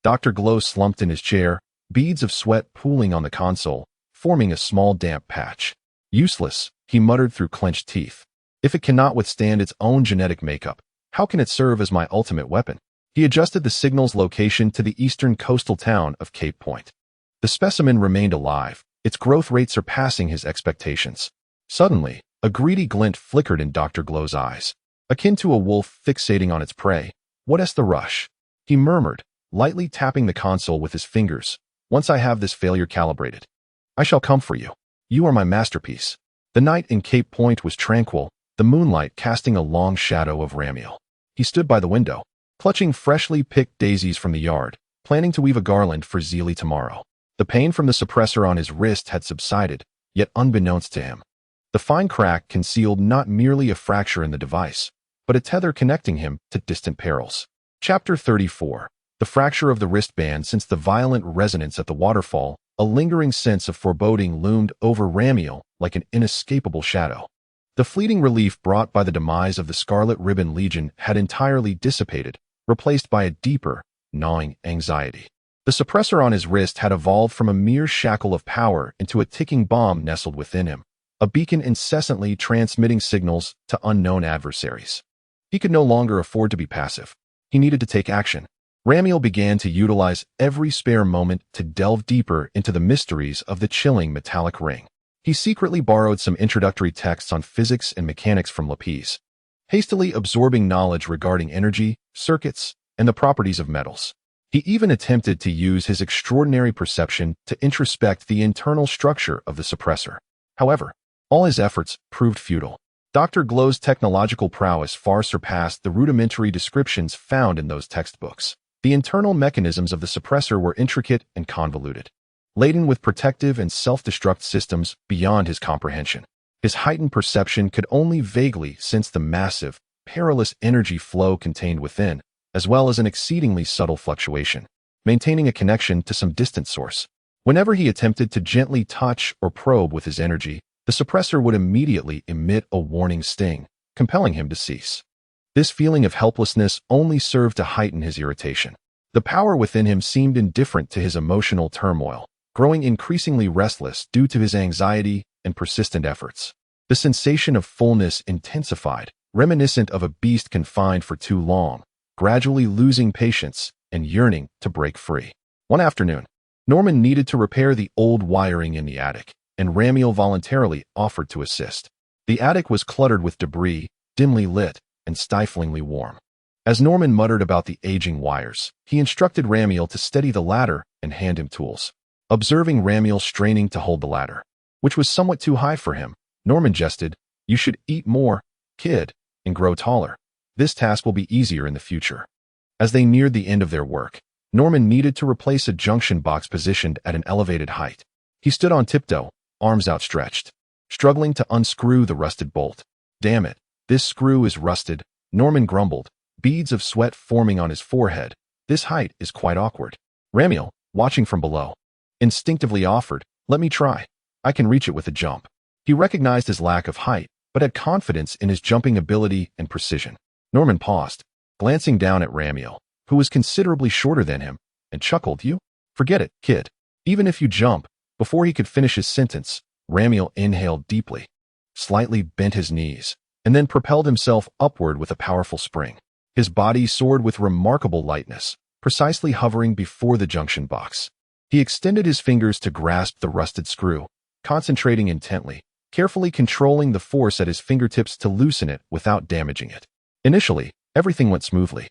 Dr. Glow slumped in his chair, beads of sweat pooling on the console, forming a small damp patch. Useless, he muttered through clenched teeth. If it cannot withstand its own genetic makeup, how can it serve as my ultimate weapon? He adjusted the signal's location to the eastern coastal town of Cape Point. The specimen remained alive, its growth rate surpassing his expectations. Suddenly, a greedy glint flickered in Dr. Glow's eyes. Akin to a wolf fixating on its prey. "What is the rush?" he murmured, lightly tapping the console with his fingers. "Once I have this failure calibrated, I shall come for you. You are my masterpiece." The night in Cape Point was tranquil, the moonlight casting a long shadow of Ramiel. He stood by the window, clutching freshly picked daisies from the yard, planning to weave a garland for Zeely tomorrow. The pain from the suppressor on his wrist had subsided, yet unbeknownst to him, the fine crack concealed not merely a fracture in the device, but a tether connecting him to distant perils. Chapter 34. The fracture of the wristband. Since the violent resonance at the waterfall, a lingering sense of foreboding loomed over Ramiel like an inescapable shadow. The fleeting relief brought by the demise of the Scarlet Ribbon Legion had entirely dissipated, replaced by a deeper, gnawing anxiety. The suppressor on his wrist had evolved from a mere shackle of power into a ticking bomb nestled within him, a beacon incessantly transmitting signals to unknown adversaries. He could no longer afford to be passive. He needed to take action. Ramiel began to utilize every spare moment to delve deeper into the mysteries of the chilling metallic ring. He secretly borrowed some introductory texts on physics and mechanics from Lapis, hastily absorbing knowledge regarding energy, circuits, and the properties of metals. He even attempted to use his extraordinary perception to introspect the internal structure of the suppressor. However, all his efforts proved futile. Dr. Glow's technological prowess far surpassed the rudimentary descriptions found in those textbooks. The internal mechanisms of the suppressor were intricate and convoluted, laden with protective and self-destruct systems beyond his comprehension. His heightened perception could only vaguely sense the massive, perilous energy flow contained within, as well as an exceedingly subtle fluctuation, maintaining a connection to some distant source. Whenever he attempted to gently touch or probe with his energy, the suppressor would immediately emit a warning sting, compelling him to cease. This feeling of helplessness only served to heighten his irritation. The power within him seemed indifferent to his emotional turmoil, growing increasingly restless due to his anxiety and persistent efforts. The sensation of fullness intensified, reminiscent of a beast confined for too long, gradually losing patience and yearning to break free. One afternoon, Norman needed to repair the old wiring in the attic, and Ramiel voluntarily offered to assist. The attic was cluttered with debris, dimly lit, and stiflingly warm. As Norman muttered about the aging wires, he instructed Ramiel to steady the ladder and hand him tools. Observing Ramiel straining to hold the ladder, which was somewhat too high for him, Norman jested, "You should eat more, kid, and grow taller. This task will be easier in the future." As they neared the end of their work, Norman needed to replace a junction box positioned at an elevated height. He stood on tiptoe, arms outstretched, struggling to unscrew the rusted bolt. "Damn it, this screw is rusted," Norman grumbled, beads of sweat forming on his forehead. "This height is quite awkward." Ramiel, watching from below, instinctively offered, "Let me try." I can reach it with a jump. He recognized his lack of height, but had confidence in his jumping ability and precision. Norman paused, glancing down at Ramiel, who was considerably shorter than him, and chuckled, "You? Forget it, kid. Even if you jump." Before he could finish his sentence, Ramiel inhaled deeply, slightly bent his knees, and then propelled himself upward with a powerful spring. His body soared with remarkable lightness, precisely hovering before the junction box. He extended his fingers to grasp the rusted screw, concentrating intently, carefully controlling the force at his fingertips to loosen it without damaging it. Initially, everything went smoothly,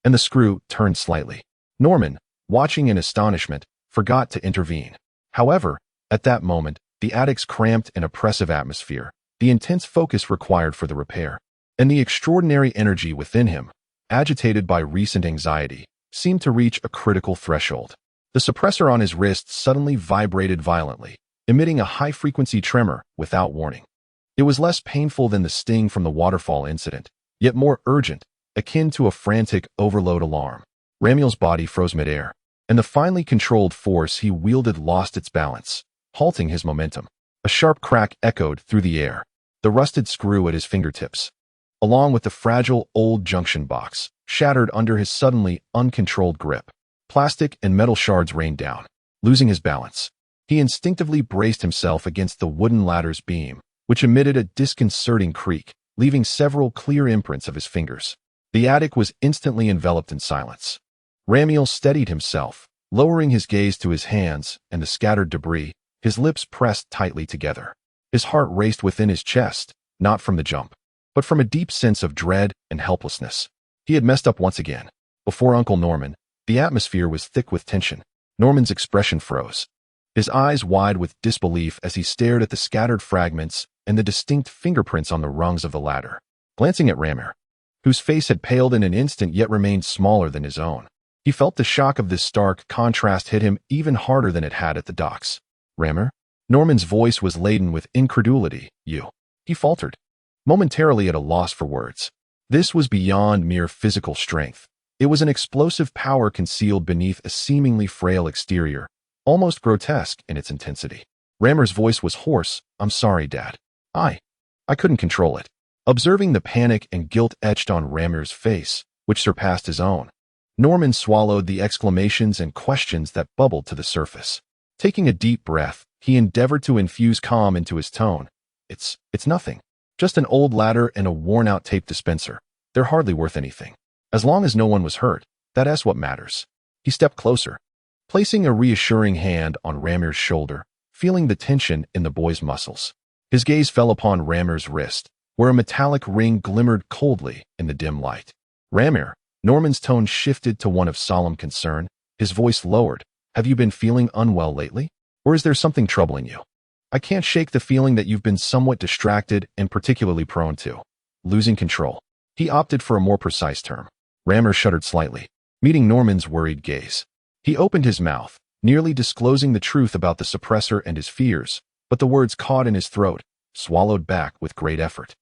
and the screw turned slightly. Norman, watching in astonishment, forgot to intervene. However, at that moment, the attic's cramped and oppressive atmosphere, the intense focus required for the repair, and the extraordinary energy within him, agitated by recent anxiety, seemed to reach a critical threshold. The suppressor on his wrist suddenly vibrated violently, emitting a high-frequency tremor without warning. It was less painful than the sting from the waterfall incident, yet more urgent, akin to a frantic overload alarm. Ramiel's body froze midair, and the finely controlled force he wielded lost its balance, halting his momentum. A sharp crack echoed through the air, the rusted screw at his fingertips, along with the fragile old junction box, shattered under his suddenly uncontrolled grip. Plastic and metal shards rained down. Losing his balance, he instinctively braced himself against the wooden ladder's beam, which emitted a disconcerting creak, leaving several clear imprints of his fingers. The attic was instantly enveloped in silence. Ramiel steadied himself, lowering his gaze to his hands and the scattered debris, his lips pressed tightly together. His heart raced within his chest, not from the jump, but from a deep sense of dread and helplessness. He had messed up once again. Before Uncle Norman, the atmosphere was thick with tension. Norman's expression froze, his eyes wide with disbelief as he stared at the scattered fragments and the distinct fingerprints on the rungs of the ladder. Glancing at Ramiel, whose face had paled in an instant yet remained smaller than his own, he felt the shock of this stark contrast hit him even harder than it had at the docks. "Ramiel?" Norman's voice was laden with incredulity. "You?" He faltered, momentarily at a loss for words. This was beyond mere physical strength. It was an explosive power concealed beneath a seemingly frail exterior, almost grotesque in its intensity. Ramiel's voice was hoarse. "I'm sorry, Dad. I couldn't control it." Observing the panic and guilt etched on Ramiel's face, which surpassed his own, Norman swallowed the exclamations and questions that bubbled to the surface. Taking a deep breath, he endeavored to infuse calm into his tone. It's nothing. Just an old ladder and a worn-out tape dispenser. They're hardly worth anything. As long as no one was hurt, that's what matters." He stepped closer, placing a reassuring hand on Ramiel's shoulder, feeling the tension in the boy's muscles. His gaze fell upon Ramiel's wrist, where a metallic ring glimmered coldly in the dim light. "Ramiel," Norman's tone shifted to one of solemn concern, his voice lowered. "Have you been feeling unwell lately? Or is there something troubling you? I can't shake the feeling that you've been somewhat distracted and particularly prone to losing control." He opted for a more precise term. Ramiel shuddered slightly, meeting Norman's worried gaze. He opened his mouth, nearly disclosing the truth about the suppressor and his fears, but the words caught in his throat, swallowed back with great effort.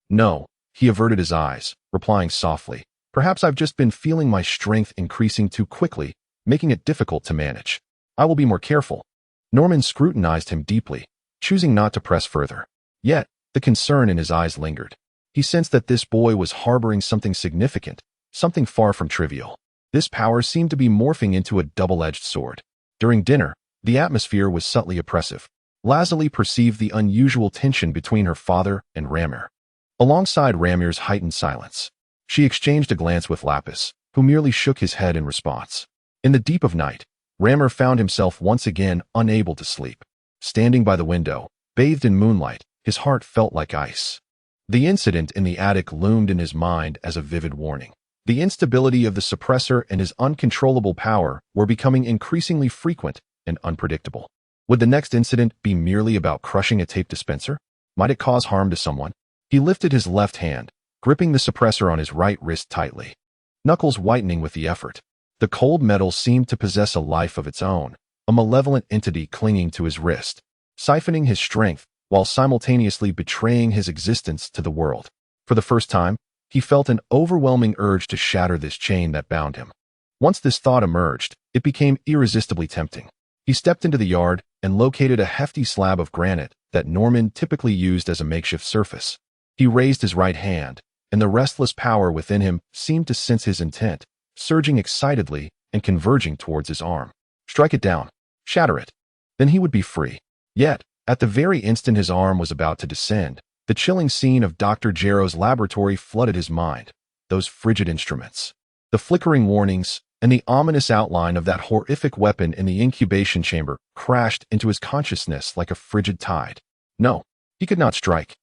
"No," he averted his eyes, replying softly. "Perhaps I've just been feeling my strength increasing too quickly, making it difficult to manage. I will be more careful." Norman scrutinized him deeply, choosing not to press further. Yet, the concern in his eyes lingered. He sensed that this boy was harboring something significant, something far from trivial. This power seemed to be morphing into a double-edged sword. During dinner, the atmosphere was subtly oppressive. Lazuli perceived the unusual tension between her father and Ramiel, alongside Ramiel's heightened silence. She exchanged a glance with Lapis, who merely shook his head in response. In the deep of night, Ramiel found himself once again unable to sleep. Standing by the window, bathed in moonlight, his heart felt like ice. The incident in the attic loomed in his mind as a vivid warning. The instability of the suppressor and his uncontrollable power were becoming increasingly frequent and unpredictable. Would the next incident be merely about crushing a tape dispenser? Might it cause harm to someone? He lifted his left hand, gripping the suppressor on his right wrist tightly, knuckles whitening with the effort. The cold metal seemed to possess a life of its own, a malevolent entity clinging to his wrist, siphoning his strength while simultaneously betraying his existence to the world. For the first time, he felt an overwhelming urge to shatter this chain that bound him. Once this thought emerged, it became irresistibly tempting. He stepped into the yard and located a hefty slab of granite that Norman typically used as a makeshift surface. He raised his right hand, and the restless power within him seemed to sense his intent, surging excitedly and converging towards his arm. Strike it down. Shatter it. Then he would be free. Yet, at the very instant his arm was about to descend, the chilling scene of Dr. Gero's laboratory flooded his mind. Those frigid instruments, the flickering warnings, and the ominous outline of that horrific weapon in the incubation chamber crashed into his consciousness like a frigid tide. No, he could not strike.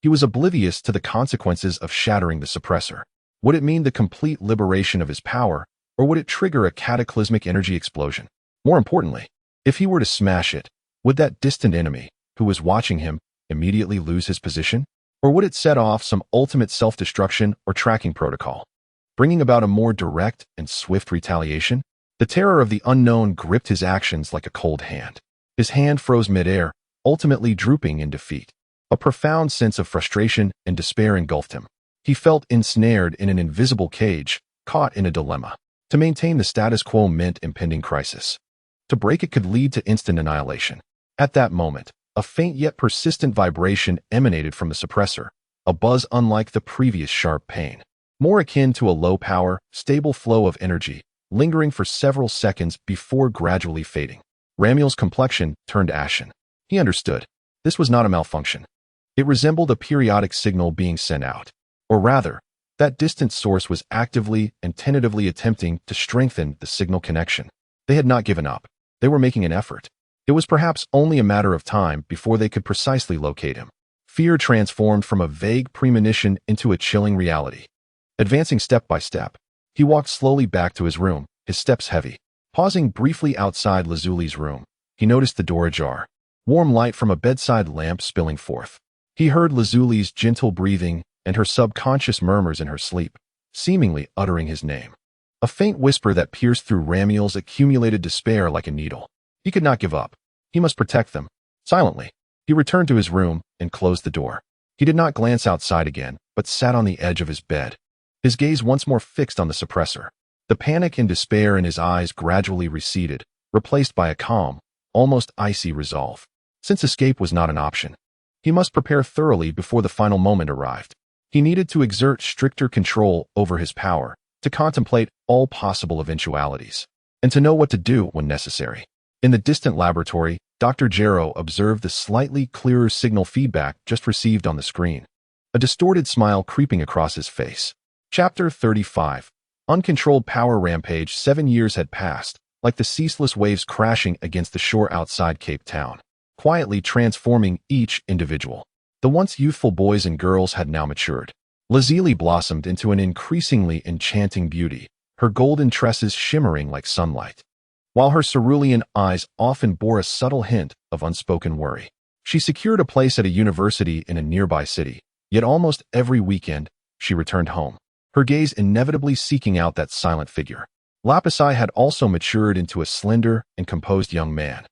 He was oblivious to the consequences of shattering the suppressor. Would it mean the complete liberation of his power, or would it trigger a cataclysmic energy explosion? More importantly, if he were to smash it, would that distant enemy, who was watching him, immediately lose his position? Or would it set off some ultimate self-destruction or tracking protocol, bringing about a more direct and swift retaliation? The terror of the unknown gripped his actions like a cold hand. His hand froze midair, ultimately drooping in defeat. A profound sense of frustration and despair engulfed him. He felt ensnared in an invisible cage, caught in a dilemma. To maintain the status quo meant impending crisis. To break it could lead to instant annihilation. At that moment, a faint yet persistent vibration emanated from the suppressor, a buzz unlike the previous sharp pain. More akin to a low-power, stable flow of energy, lingering for several seconds before gradually fading. Ramiel's complexion turned ashen. He understood. This was not a malfunction. It resembled a periodic signal being sent out. Or rather, that distant source was actively and tentatively attempting to strengthen the signal connection. They had not given up. They were making an effort. It was perhaps only a matter of time before they could precisely locate him. Fear transformed from a vague premonition into a chilling reality. Advancing step by step, he walked slowly back to his room, his steps heavy. Pausing briefly outside Lazuli's room, he noticed the door ajar, warm light from a bedside lamp spilling forth. He heard Lazuli's gentle breathing and her subconscious murmurs in her sleep, seemingly uttering his name. A faint whisper that pierced through Ramiel's accumulated despair like a needle. He could not give up. He must protect them. Silently, he returned to his room and closed the door. He did not glance outside again, but sat on the edge of his bed, his gaze once more fixed on the suppressor. The panic and despair in his eyes gradually receded, replaced by a calm, almost icy resolve. Since escape was not an option, he must prepare thoroughly before the final moment arrived. He needed to exert stricter control over his power, to contemplate all possible eventualities, and to know what to do when necessary. In the distant laboratory, Dr. Gero observed the slightly clearer signal feedback just received on the screen, a distorted smile creeping across his face. Chapter 35. Uncontrolled power rampage. 7 years had passed, like the ceaseless waves crashing against the shore outside Cape Town, quietly transforming each individual. The once youthful boys and girls had now matured. Lazuli blossomed into an increasingly enchanting beauty, her golden tresses shimmering like sunlight, while her cerulean eyes often bore a subtle hint of unspoken worry. She secured a place at a university in a nearby city, yet almost every weekend, she returned home, her gaze inevitably seeking out that silent figure. Lapisai had also matured into a slender and composed young man,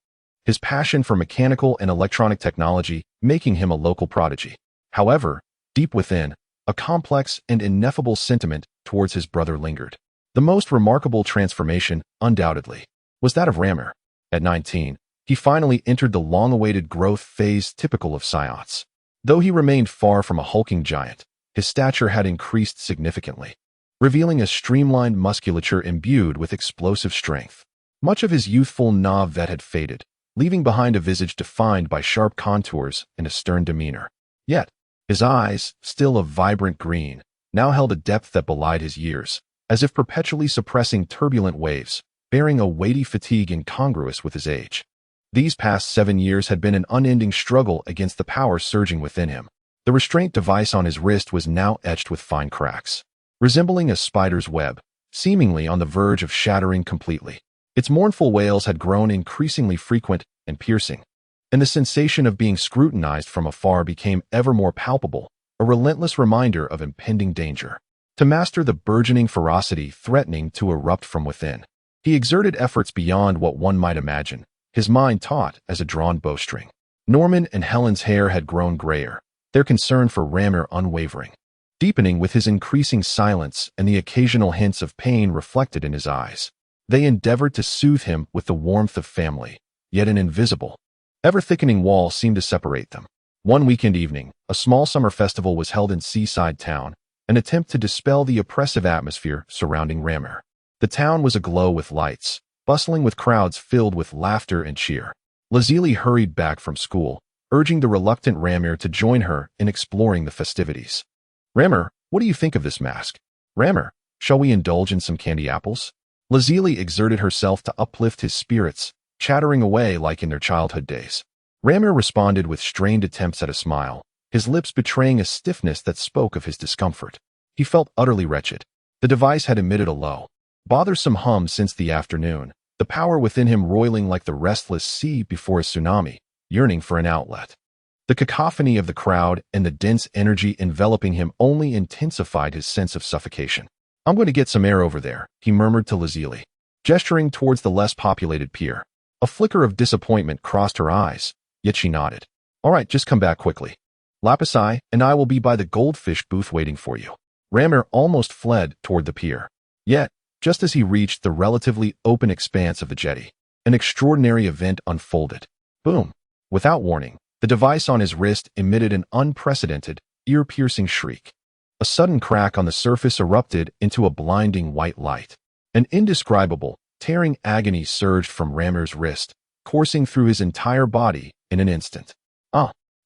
his passion for mechanical and electronic technology making him a local prodigy. However, deep within, a complex and ineffable sentiment towards his brother lingered. The most remarkable transformation, undoubtedly, was that of Ramir. At 19, he finally entered the long-awaited growth phase typical of Science. Though he remained far from a hulking giant, his stature had increased significantly, revealing a streamlined musculature imbued with explosive strength. Much of his youthful vet had faded, leaving behind a visage defined by sharp contours and a stern demeanor. Yet, his eyes, still a vibrant green, now held a depth that belied his years, as if perpetually suppressing turbulent waves, bearing a weighty fatigue incongruous with his age. These past 7 years had been an unending struggle against the power surging within him. The restraint device on his wrist was now etched with fine cracks, resembling a spider's web, seemingly on the verge of shattering completely. Its mournful wails had grown increasingly frequent and piercing, and the sensation of being scrutinized from afar became ever more palpable, a relentless reminder of impending danger. To master the burgeoning ferocity threatening to erupt from within, he exerted efforts beyond what one might imagine, his mind taut as a drawn bowstring. Norman and Helen's hair had grown grayer, their concern for Ramir unwavering, deepening with his increasing silence and the occasional hints of pain reflected in his eyes. They endeavored to soothe him with the warmth of family, yet an invisible, ever-thickening wall seemed to separate them. One weekend evening, a small summer festival was held in Seaside Town, an attempt to dispel the oppressive atmosphere surrounding Rammer. The town was aglow with lights, bustling with crowds filled with laughter and cheer. Lazili hurried back from school, urging the reluctant Rammer to join her in exploring the festivities. Rammer, what do you think of this mask? Rammer, shall we indulge in some candy apples? Lazili exerted herself to uplift his spirits, chattering away like in their childhood days. Rammer responded with strained attempts at a smile, his lips betraying a stiffness that spoke of his discomfort. He felt utterly wretched. The device had emitted a low, bothersome hum since the afternoon, the power within him roiling like the restless sea before a tsunami, yearning for an outlet. The cacophony of the crowd and the dense energy enveloping him only intensified his sense of suffocation. I'm going to get some air over there, he murmured to Lazili, gesturing towards the less populated pier. A flicker of disappointment crossed her eyes, yet she nodded. All right, just come back quickly. Lapisai and I will be by the goldfish booth waiting for you. Rammer almost fled toward the pier. Yet, just as he reached the relatively open expanse of the jetty, an extraordinary event unfolded. Boom! Without warning, the device on his wrist emitted an unprecedented, ear-piercing shriek. A sudden crack on the surface erupted into a blinding white light. An indescribable, tearing agony surged from Rammer's wrist, coursing through his entire body in an instant.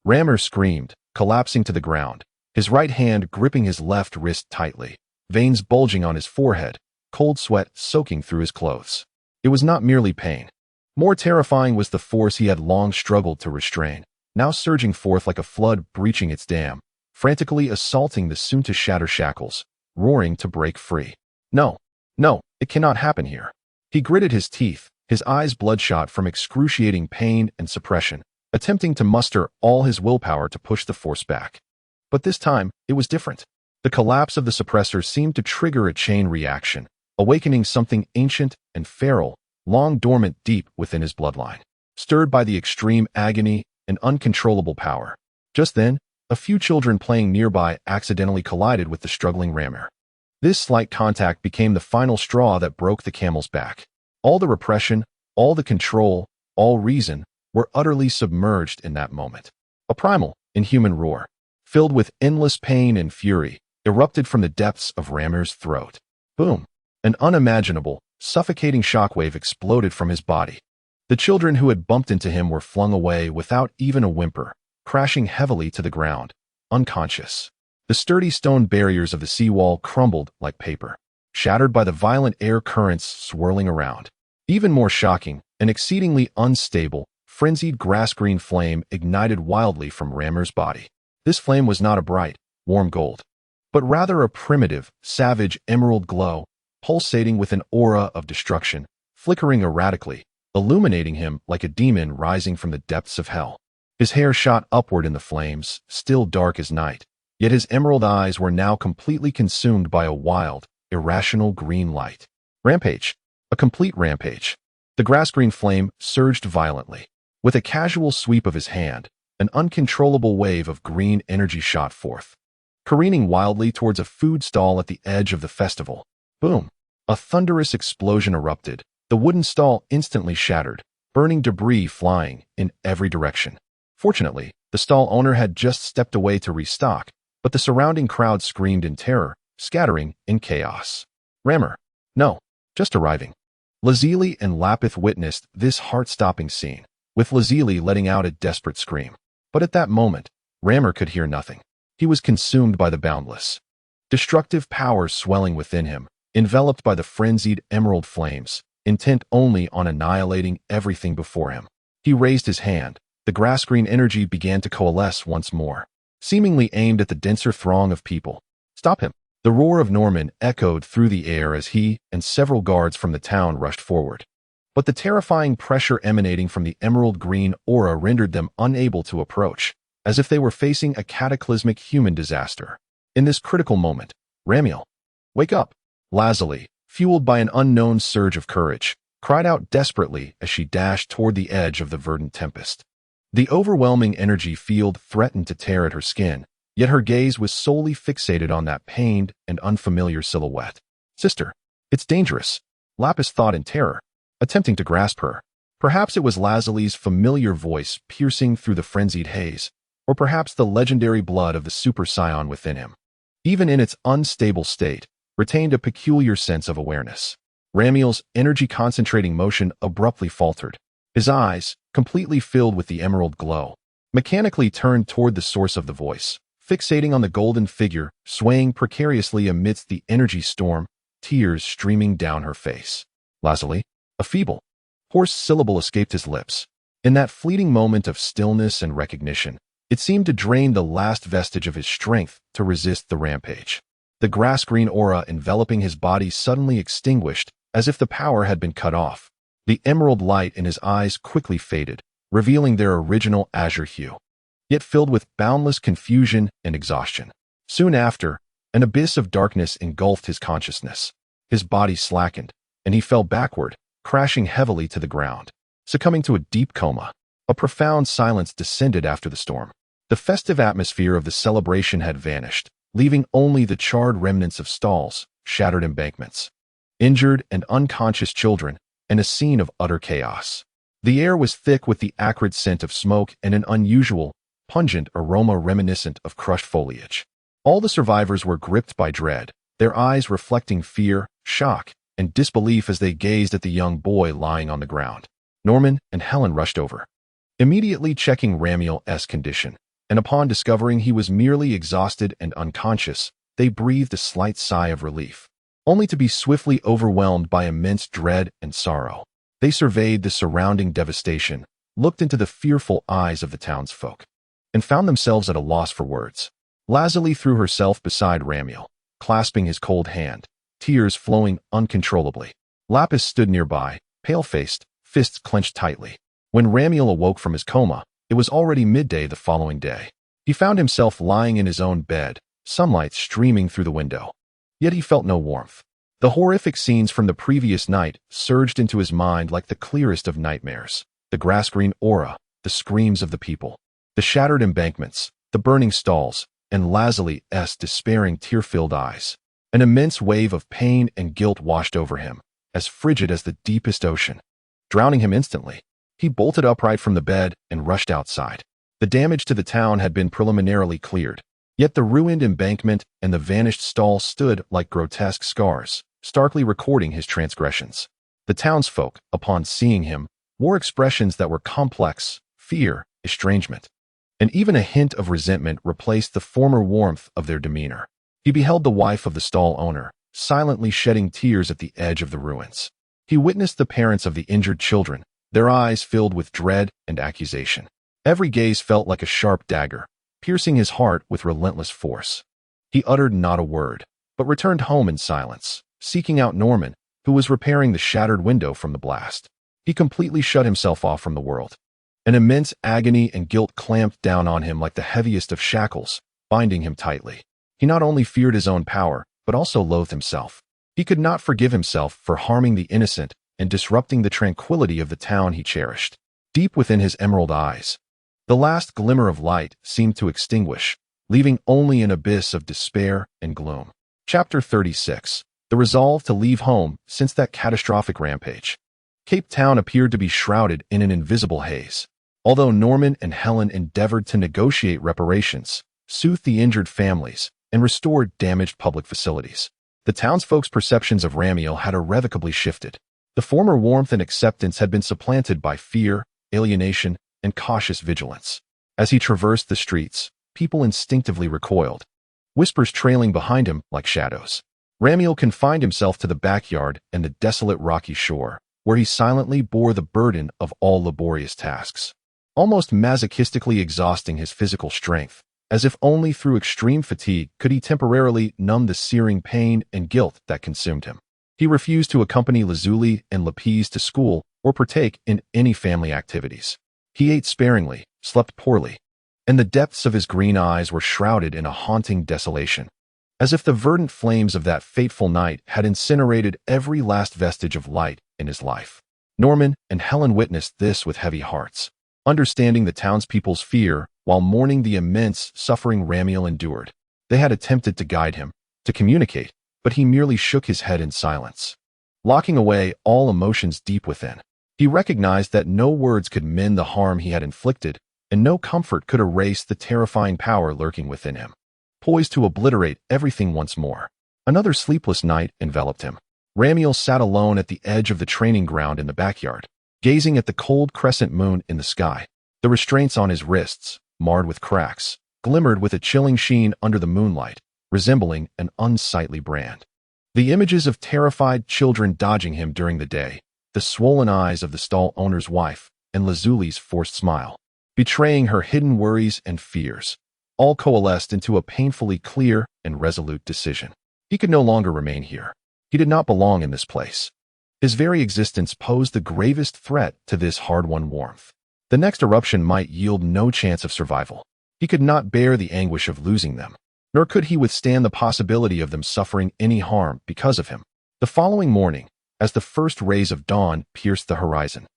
Rammer screamed, collapsing to the ground, his right hand gripping his left wrist tightly, veins bulging on his forehead, cold sweat soaking through his clothes. It was not merely pain. More terrifying was the force he had long struggled to restrain, now surging forth like a flood breaching its dam, frantically assaulting the soon-to-shatter shackles, roaring to break free. No, it cannot happen here. He gritted his teeth, his eyes bloodshot from excruciating pain and suppression, attempting to muster all his willpower to push the force back. But this time, it was different. The collapse of the suppressor seemed to trigger a chain reaction, awakening something ancient and feral, long dormant deep within his bloodline. Stirred by the extreme agony and uncontrollable power. Just then, a few children playing nearby accidentally collided with the struggling Rammer. This slight contact became the final straw that broke the camel's back. All the repression, all the control, all reason, were utterly submerged in that moment. A primal, inhuman roar, filled with endless pain and fury, erupted from the depths of Rammer's throat. Boom! An unimaginable, suffocating shockwave exploded from his body. The children who had bumped into him were flung away without even a whimper, crashing heavily to the ground, unconscious. The sturdy stone barriers of the seawall crumbled like paper, shattered by the violent air currents swirling around. Even more shocking, an exceedingly unstable, frenzied grass-green flame ignited wildly from Rammer's body. This flame was not a bright, warm gold, but rather a primitive, savage emerald glow, pulsating with an aura of destruction, flickering erratically, illuminating him like a demon rising from the depths of hell. His hair shot upward in the flames, still dark as night, yet his emerald eyes were now completely consumed by a wild, irrational green light. Rampage. A complete rampage. The grass-green flame surged violently. With a casual sweep of his hand, an uncontrollable wave of green energy shot forth, careening wildly towards a food stall at the edge of the festival. Boom! A thunderous explosion erupted, the wooden stall instantly shattered, burning debris flying in every direction. Fortunately, the stall owner had just stepped away to restock, but the surrounding crowd screamed in terror, scattering in chaos. Rammer. No, just arriving. Lazili and Lapith witnessed this heart-stopping scene, with Lazili letting out a desperate scream. But at that moment, Rammer could hear nothing. He was consumed by the boundless, destructive power swelling within him, enveloped by the frenzied emerald flames, intent only on annihilating everything before him. He raised his hand. The grass-green energy began to coalesce once more, seemingly aimed at the denser throng of people. Stop him! The roar of Norman echoed through the air as he and several guards from the town rushed forward. But the terrifying pressure emanating from the emerald green aura rendered them unable to approach, as if they were facing a cataclysmic human disaster. In this critical moment, Ramiel, wake up! Lazili, fueled by an unknown surge of courage, cried out desperately as she dashed toward the edge of the verdant tempest. The overwhelming energy field threatened to tear at her skin, yet her gaze was solely fixated on that pained and unfamiliar silhouette. Sister, it's dangerous, Lapis thought in terror, attempting to grasp her, Perhaps it was Lazelli's familiar voice piercing through the frenzied haze, or perhaps the legendary blood of the Super Saiyan within him, even in its unstable state, retained a peculiar sense of awareness. Ramiel's energy-concentrating motion abruptly faltered. His eyes, completely filled with the emerald glow, mechanically turned toward the source of the voice, fixating on the golden figure swaying precariously amidst the energy storm, tears streaming down her face. Lazelli, a feeble, hoarse syllable escaped his lips. In that fleeting moment of stillness and recognition, it seemed to drain the last vestige of his strength to resist the rampage. The grass-green aura enveloping his body suddenly extinguished, as if the power had been cut off. The emerald light in his eyes quickly faded, revealing their original azure hue, yet filled with boundless confusion and exhaustion. Soon after, an abyss of darkness engulfed his consciousness. His body slackened, and he fell backward, crashing heavily to the ground, succumbing to a deep coma. A profound silence descended after the storm. The festive atmosphere of the celebration had vanished, leaving only the charred remnants of stalls, shattered embankments, injured and unconscious children, and a scene of utter chaos. The air was thick with the acrid scent of smoke and an unusual, pungent aroma reminiscent of crushed foliage. All the survivors were gripped by dread, their eyes reflecting fear, shock, and disbelief as they gazed at the young boy lying on the ground. Norman and Helen rushed over, immediately checking Ramiel's condition, and upon discovering he was merely exhausted and unconscious, they breathed a slight sigh of relief, only to be swiftly overwhelmed by immense dread and sorrow. They surveyed the surrounding devastation, looked into the fearful eyes of the townsfolk, and found themselves at a loss for words. Lazelli threw herself beside Ramiel, clasping his cold hand, tears flowing uncontrollably. Lapis stood nearby, pale-faced, fists clenched tightly. When Ramiel awoke from his coma, it was already midday the following day. He found himself lying in his own bed, sunlight streaming through the window. Yet he felt no warmth. The horrific scenes from the previous night surged into his mind like the clearest of nightmares. The grass-green aura, the screams of the people, the shattered embankments, the burning stalls, and Lazelli's despairing tear-filled eyes. An immense wave of pain and guilt washed over him, as frigid as the deepest ocean, drowning him instantly. He bolted upright from the bed and rushed outside. The damage to the town had been preliminarily cleared, yet the ruined embankment and the vanished stall stood like grotesque scars, starkly recording his transgressions. The townsfolk, upon seeing him, wore expressions that were complex: fear, estrangement, and even a hint of resentment replaced the former warmth of their demeanor. He beheld the wife of the stall owner, silently shedding tears at the edge of the ruins. He witnessed the parents of the injured children, their eyes filled with dread and accusation. Every gaze felt like a sharp dagger, piercing his heart with relentless force. He uttered not a word, but returned home in silence, seeking out Norman, who was repairing the shattered window from the blast. He completely shut himself off from the world. An immense agony and guilt clamped down on him like the heaviest of shackles, binding him tightly. He not only feared his own power, but also loathed himself. He could not forgive himself for harming the innocent and disrupting the tranquility of the town he cherished. Deep within his emerald eyes, the last glimmer of light seemed to extinguish, leaving only an abyss of despair and gloom. Chapter 36. The resolve to leave home since that catastrophic rampage. Cape Town appeared to be shrouded in an invisible haze. Although Norman and Helen endeavored to negotiate reparations, soothe the injured families, and restore damaged public facilities, the townsfolk's perceptions of Ramiel had irrevocably shifted. The former warmth and acceptance had been supplanted by fear, alienation, and cautious vigilance. As he traversed the streets, people instinctively recoiled, whispers trailing behind him like shadows. Ramiel confined himself to the backyard and the desolate rocky shore, where he silently bore the burden of all laborious tasks, almost masochistically exhausting his physical strength, as if only through extreme fatigue could he temporarily numb the searing pain and guilt that consumed him. He refused to accompany Lazuli and Lapis to school or partake in any family activities. He ate sparingly, slept poorly, and the depths of his green eyes were shrouded in a haunting desolation, as if the verdant flames of that fateful night had incinerated every last vestige of light in his life. Norman and Helen witnessed this with heavy hearts, understanding the townspeople's fear while mourning the immense suffering Ramiel endured. They had attempted to guide him, to communicate, but he merely shook his head in silence, locking away all emotions deep within. He recognized that no words could mend the harm he had inflicted, and no comfort could erase the terrifying power lurking within him, poised to obliterate everything once more. Another sleepless night enveloped him. Ramiel sat alone at the edge of the training ground in the backyard, gazing at the cold crescent moon in the sky. The restraints on his wrists, marred with cracks, glimmered with a chilling sheen under the moonlight, resembling an unsightly brand. The images of terrified children dodging him during the day, the swollen eyes of the stall owner's wife, and Lazuli's forced smile, betraying her hidden worries and fears, all coalesced into a painfully clear and resolute decision. He could no longer remain here. He did not belong in this place. His very existence posed the gravest threat to this hard-won warmth. The next eruption might yield no chance of survival. He could not bear the anguish of losing them, nor could he withstand the possibility of them suffering any harm because of him. The following morning, as the first rays of dawn pierced the horizon,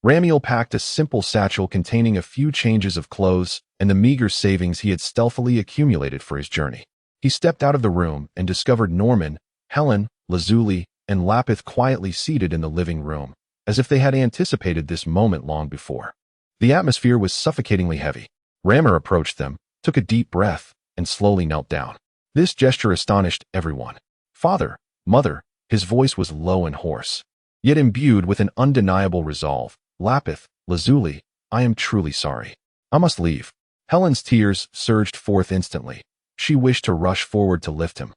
Ramiel packed a simple satchel containing a few changes of clothes and the meager savings he had stealthily accumulated for his journey. He stepped out of the room and discovered Norman, Helen, Lazuli, and Lapith quietly seated in the living room, as if they had anticipated this moment long before. The atmosphere was suffocatingly heavy. Rammer approached them, took a deep breath, and slowly knelt down. This gesture astonished everyone. Father, mother, his voice was low and hoarse, yet imbued with an undeniable resolve. Lapith, Lazuli, I am truly sorry. I must leave. Helen's tears surged forth instantly. She wished to rush forward to lift him,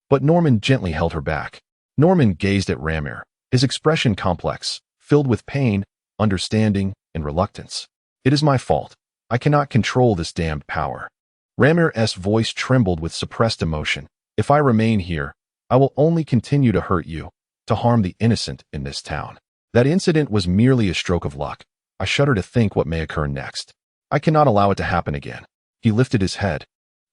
but Norman gently held her back. Norman gazed at Ramir, his expression complex, filled with pain, understanding, and reluctance. It is my fault. I cannot control this damned power. Ramir's voice trembled with suppressed emotion. If I remain here, I will only continue to hurt you, to harm the innocent in this town. That incident was merely a stroke of luck. I shudder to think what may occur next. I cannot allow it to happen again. He lifted his head,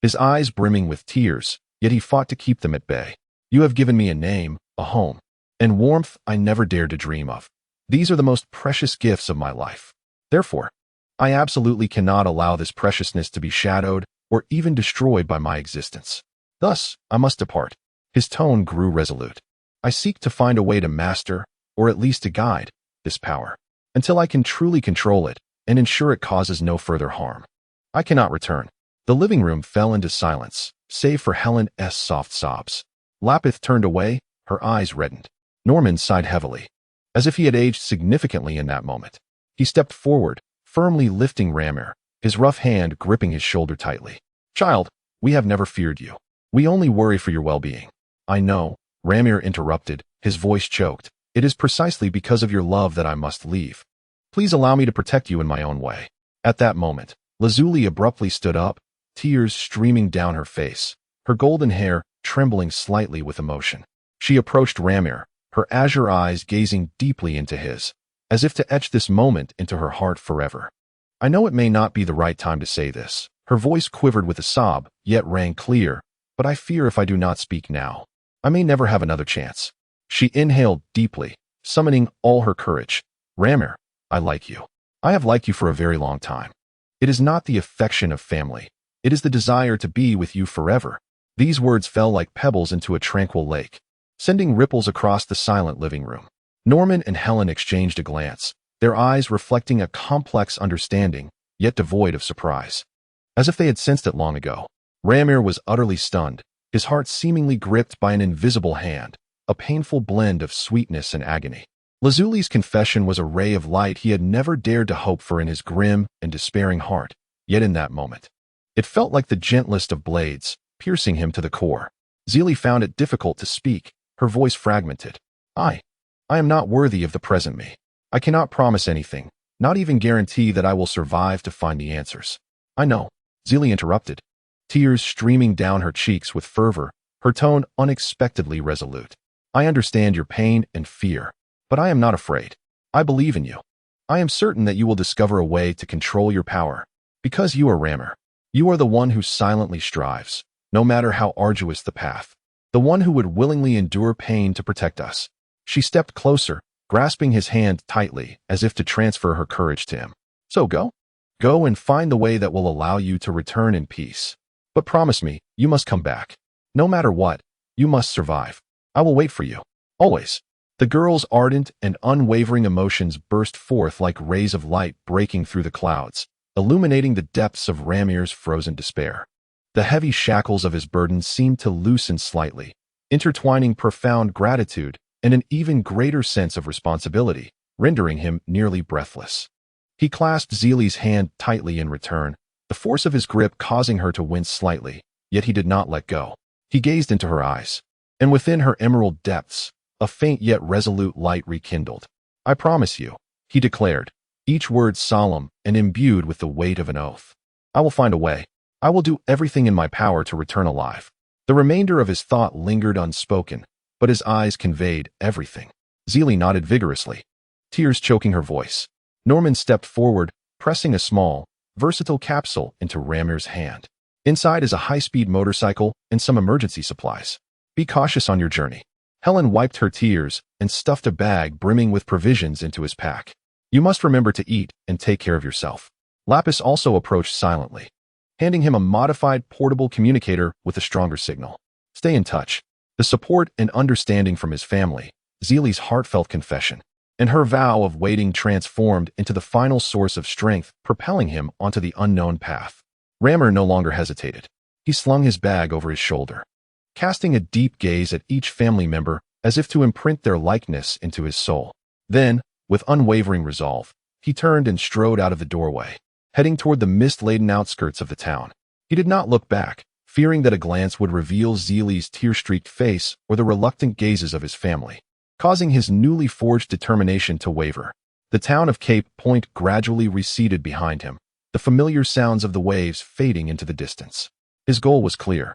his eyes brimming with tears, yet he fought to keep them at bay. You have given me a name, a home, and warmth I never dared to dream of. These are the most precious gifts of my life. Therefore, I absolutely cannot allow this preciousness to be shadowed or even destroyed by my existence. Thus, I must depart. His tone grew resolute. I seek to find a way to master, or at least to guide, this power, until I can truly control it and ensure it causes no further harm. I cannot return. The living room fell into silence, save for Helen's soft sobs. Lapith turned away, her eyes reddened. Norman sighed heavily, as if he had aged significantly in that moment. He stepped forward, firmly lifting Ramir, his rough hand gripping his shoulder tightly. Child, we have never feared you. We only worry for your well-being. I know, Ramir interrupted, his voice choked. It is precisely because of your love that I must leave. Please allow me to protect you in my own way. At that moment, Lazuli abruptly stood up, tears streaming down her face, her golden hair trembling slightly with emotion. She approached Ramir, her azure eyes gazing deeply into his, as if to etch this moment into her heart forever. I know it may not be the right time to say this. Her voice quivered with a sob, yet rang clear, but I fear if I do not speak now, I may never have another chance. She inhaled deeply, summoning all her courage. Ramir, I like you. I have liked you for a very long time. It is not the affection of family. It is the desire to be with you forever. These words fell like pebbles into a tranquil lake, sending ripples across the silent living room. Norman and Helen exchanged a glance, their eyes reflecting a complex understanding, yet devoid of surprise, as if they had sensed it long ago. Ramir was utterly stunned, his heart seemingly gripped by an invisible hand, a painful blend of sweetness and agony. Lazuli's confession was a ray of light he had never dared to hope for in his grim and despairing heart, yet in that moment, it felt like the gentlest of blades, piercing him to the core. Zelie found it difficult to speak, her voice fragmented. I am not worthy of the present me. I cannot promise anything, not even guarantee that I will survive to find the answers. I know, Zelie interrupted, tears streaming down her cheeks with fervor, her tone unexpectedly resolute. I understand your pain and fear, but I am not afraid. I believe in you. I am certain that you will discover a way to control your power, because you are Ramir. You are the one who silently strives, no matter how arduous the path, the one who would willingly endure pain to protect us. She stepped closer, grasping his hand tightly, as if to transfer her courage to him. So go. Go and find the way that will allow you to return in peace. But promise me, you must come back. No matter what, you must survive. I will wait for you. Always. The girl's ardent and unwavering emotions burst forth like rays of light breaking through the clouds, illuminating the depths of Ramir's frozen despair. The heavy shackles of his burden seemed to loosen slightly, intertwining profound gratitude and an even greater sense of responsibility, rendering him nearly breathless. He clasped Zeely's hand tightly in return, the force of his grip causing her to wince slightly, yet he did not let go. He gazed into her eyes, and within her emerald depths, a faint yet resolute light rekindled. "I promise you," he declared, each word solemn and imbued with the weight of an oath. "I will find a way. I will do everything in my power to return alive." The remainder of his thought lingered unspoken, but his eyes conveyed everything. Zeely nodded vigorously, tears choking her voice. Norman stepped forward, pressing a small, versatile capsule into Ramir's hand. "Inside is a high-speed motorcycle and some emergency supplies. Be cautious on your journey." Helen wiped her tears and stuffed a bag brimming with provisions into his pack. "You must remember to eat and take care of yourself." Lapis also approached silently, handing him a modified portable communicator with a stronger signal. "Stay in touch." The support and understanding from his family, Zeely's heartfelt confession, and her vow of waiting transformed into the final source of strength, propelling him onto the unknown path. Ramir no longer hesitated. He slung his bag over his shoulder, casting a deep gaze at each family member as if to imprint their likeness into his soul. Then, with unwavering resolve, he turned and strode out of the doorway, heading toward the mist-laden outskirts of the town. He did not look back, fearing that a glance would reveal Zeely's tear-streaked face or the reluctant gazes of his family, causing his newly forged determination to waver. The town of Cape Point gradually receded behind him, the familiar sounds of the waves fading into the distance. His goal was clear.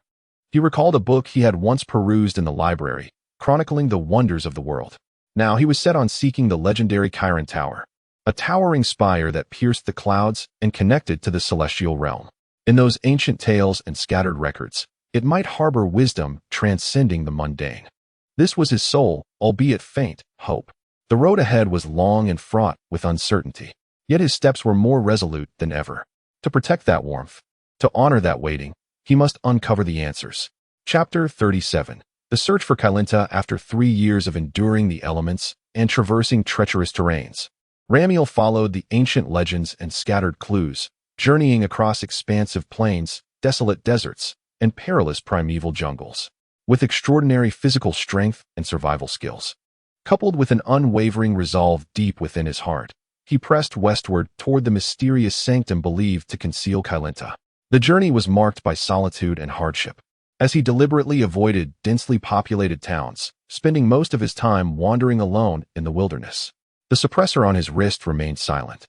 He recalled a book he had once perused in the library, chronicling the wonders of the world. Now he was set on seeking the legendary Chiron Tower, a towering spire that pierced the clouds and connected to the celestial realm. In those ancient tales and scattered records, it might harbor wisdom transcending the mundane. This was his sole, albeit faint, hope. The road ahead was long and fraught with uncertainty, yet his steps were more resolute than ever. To protect that warmth, to honor that waiting, he must uncover the answers. Chapter 37. The search for Kailinta after 3 years of enduring the elements and traversing treacherous terrains. Ramiel followed the ancient legends and scattered clues, journeying across expansive plains, desolate deserts, and perilous primeval jungles. With extraordinary physical strength and survival skills, coupled with an unwavering resolve deep within his heart, he pressed westward toward the mysterious sanctum believed to conceal Kailinta. The journey was marked by solitude and hardship, as he deliberately avoided densely populated towns, spending most of his time wandering alone in the wilderness. The suppressor on his wrist remained silent,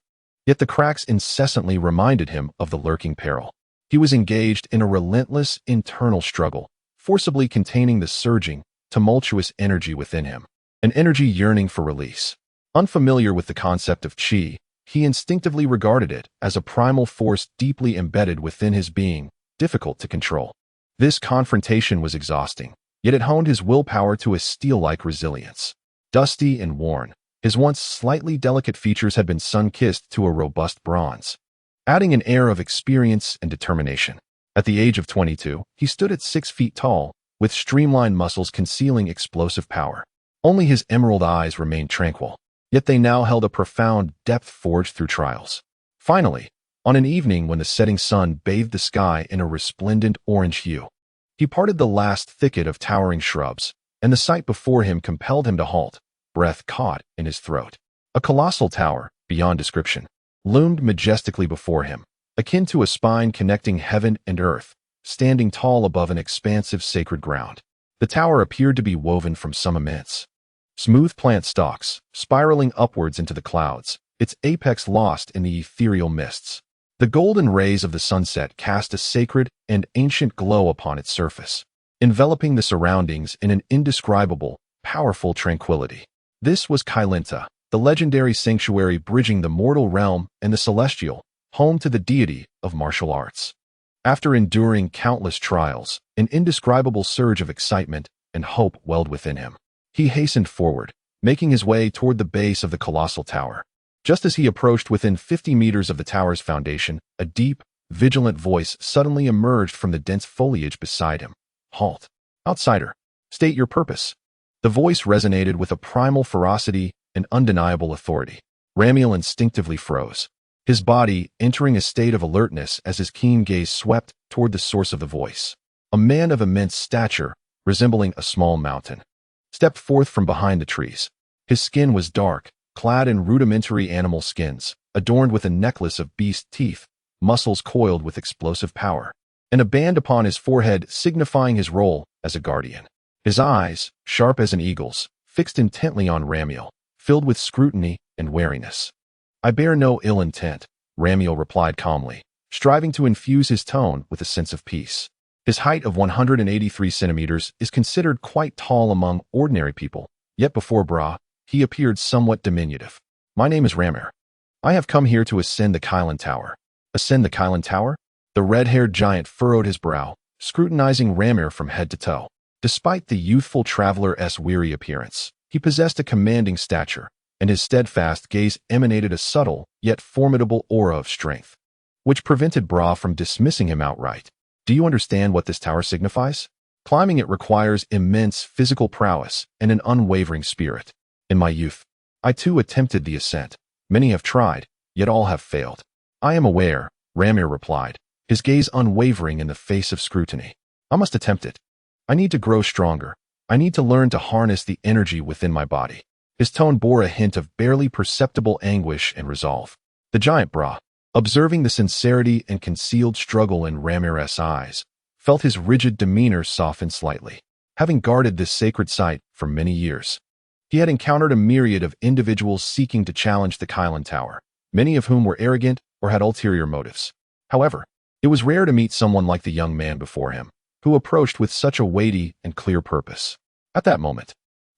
yet the cracks incessantly reminded him of the lurking peril. He was engaged in a relentless internal struggle, forcibly containing the surging, tumultuous energy within him, an energy yearning for release. Unfamiliar with the concept of chi, he instinctively regarded it as a primal force deeply embedded within his being, difficult to control. This confrontation was exhausting, yet it honed his willpower to a steel-like resilience. Dusty and worn, his once slightly delicate features had been sun-kissed to a robust bronze, adding an air of experience and determination. At the age of 22, he stood at 6 feet tall, with streamlined muscles concealing explosive power. Only his emerald eyes remained tranquil, yet they now held a profound depth forged through trials. Finally, on an evening when the setting sun bathed the sky in a resplendent orange hue, he parted the last thicket of towering shrubs, and the sight before him compelled him to halt, breath caught in his throat. A colossal tower, beyond description, loomed majestically before him, akin to a spine connecting heaven and earth, standing tall above an expansive sacred ground. The tower appeared to be woven from some immense, smooth plant stalks, spiraling upwards into the clouds, its apex lost in the ethereal mists. The golden rays of the sunset cast a sacred and ancient glow upon its surface, enveloping the surroundings in an indescribable, powerful tranquility. This was Kailinta, the legendary sanctuary bridging the mortal realm and the celestial, home to the deity of martial arts. After enduring countless trials, an indescribable surge of excitement and hope welled within him. He hastened forward, making his way toward the base of the colossal tower. Just as he approached within 50 meters of the tower's foundation, a deep, vigilant voice suddenly emerged from the dense foliage beside him. "Halt. Outsider. State your purpose." The voice resonated with a primal ferocity and undeniable authority. Ramiel instinctively froze, his body entering a state of alertness as his keen gaze swept toward the source of the voice. A man of immense stature, resembling a small mountain, stepped forth from behind the trees. His skin was dark, clad in rudimentary animal skins, adorned with a necklace of beast teeth, muscles coiled with explosive power, and a band upon his forehead signifying his role as a guardian. His eyes, sharp as an eagle's, fixed intently on Ramiel, filled with scrutiny and wariness. "I bear no ill intent," Ramiel replied calmly, striving to infuse his tone with a sense of peace. His height of 183 centimeters is considered quite tall among ordinary people, yet before Bra, he appeared somewhat diminutive. "My name is Ramir. I have come here to ascend the Kylan Tower." "Ascend the Kylan Tower?" The red-haired giant furrowed his brow, scrutinizing Ramir from head to toe. Despite the youthful traveler's weary appearance, he possessed a commanding stature, and his steadfast gaze emanated a subtle yet formidable aura of strength, which prevented Bra from dismissing him outright. "Do you understand what this tower signifies? Climbing it requires immense physical prowess and an unwavering spirit. In my youth, I too attempted the ascent. Many have tried, yet all have failed." "I am aware," Ramir replied, his gaze unwavering in the face of scrutiny. "I must attempt it. I need to grow stronger. I need to learn to harness the energy within my body." His tone bore a hint of barely perceptible anguish and resolve. The giant Bra, observing the sincerity and concealed struggle in Ramir's eyes, felt his rigid demeanor soften slightly. Having guarded this sacred site for many years, he had encountered a myriad of individuals seeking to challenge the Kylan Tower, many of whom were arrogant or had ulterior motives. However, it was rare to meet someone like the young man before him, who approached with such a weighty and clear purpose. At that moment,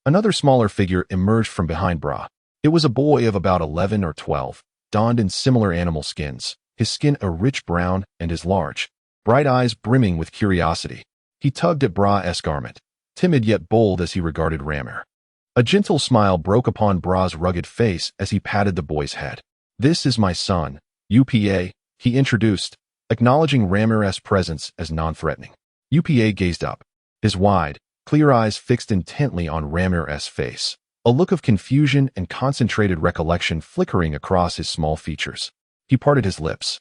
another smaller figure emerged from behind Bra. It was a boy of about 11 or 12, donned in similar animal skins, his skin a rich brown and his large, bright eyes brimming with curiosity. He tugged at Bra's garment, timid yet bold as he regarded Ramir. A gentle smile broke upon Bra's rugged face as he patted the boy's head. "This is my son, Upa," he introduced, acknowledging Ramir's presence as non-threatening. Upa gazed up, his wide, clear eyes fixed intently on Ramir's face, a look of confusion and concentrated recollection flickering across his small features. He parted his lips,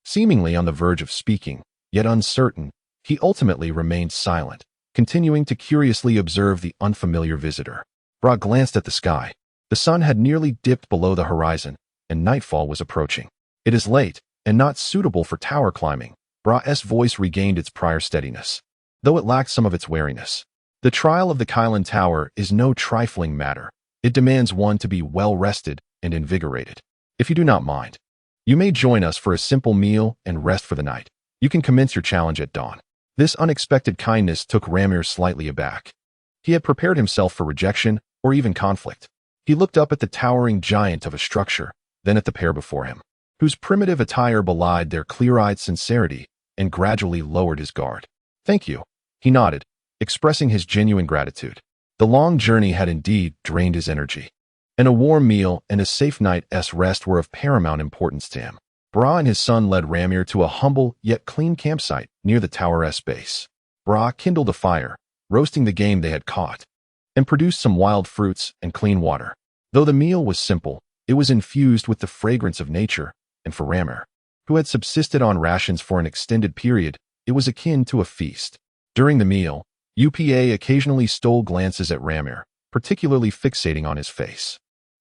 seemingly on the verge of speaking, yet uncertain. He ultimately remained silent, continuing to curiously observe the unfamiliar visitor. Bra glanced at the sky. The sun had nearly dipped below the horizon, and nightfall was approaching. "It is late, and not suitable for tower climbing." Bra's voice regained its prior steadiness, though it lacked some of its wariness. "The trial of the Kylan Tower is no trifling matter. It demands one to be well-rested and invigorated. If you do not mind, you may join us for a simple meal and rest for the night. You can commence your challenge at dawn." This unexpected kindness took Ramir slightly aback. He had prepared himself for rejection or even conflict. He looked up at the towering giant of a structure, then at the pair before him, whose primitive attire belied their clear-eyed sincerity, and gradually lowered his guard. "Thank you," he nodded, expressing his genuine gratitude. The long journey had indeed drained his energy, and a warm meal and a safe night's rest were of paramount importance to him. Bra and his son led Ramir to a humble yet clean campsite near the tower's base. Bra kindled a fire, roasting the game they had caught, and produced some wild fruits and clean water. Though the meal was simple, it was infused with the fragrance of nature, and for Ramir, who had subsisted on rations for an extended period, it was akin to a feast. During the meal, Upa occasionally stole glances at Ramir, particularly fixating on his face.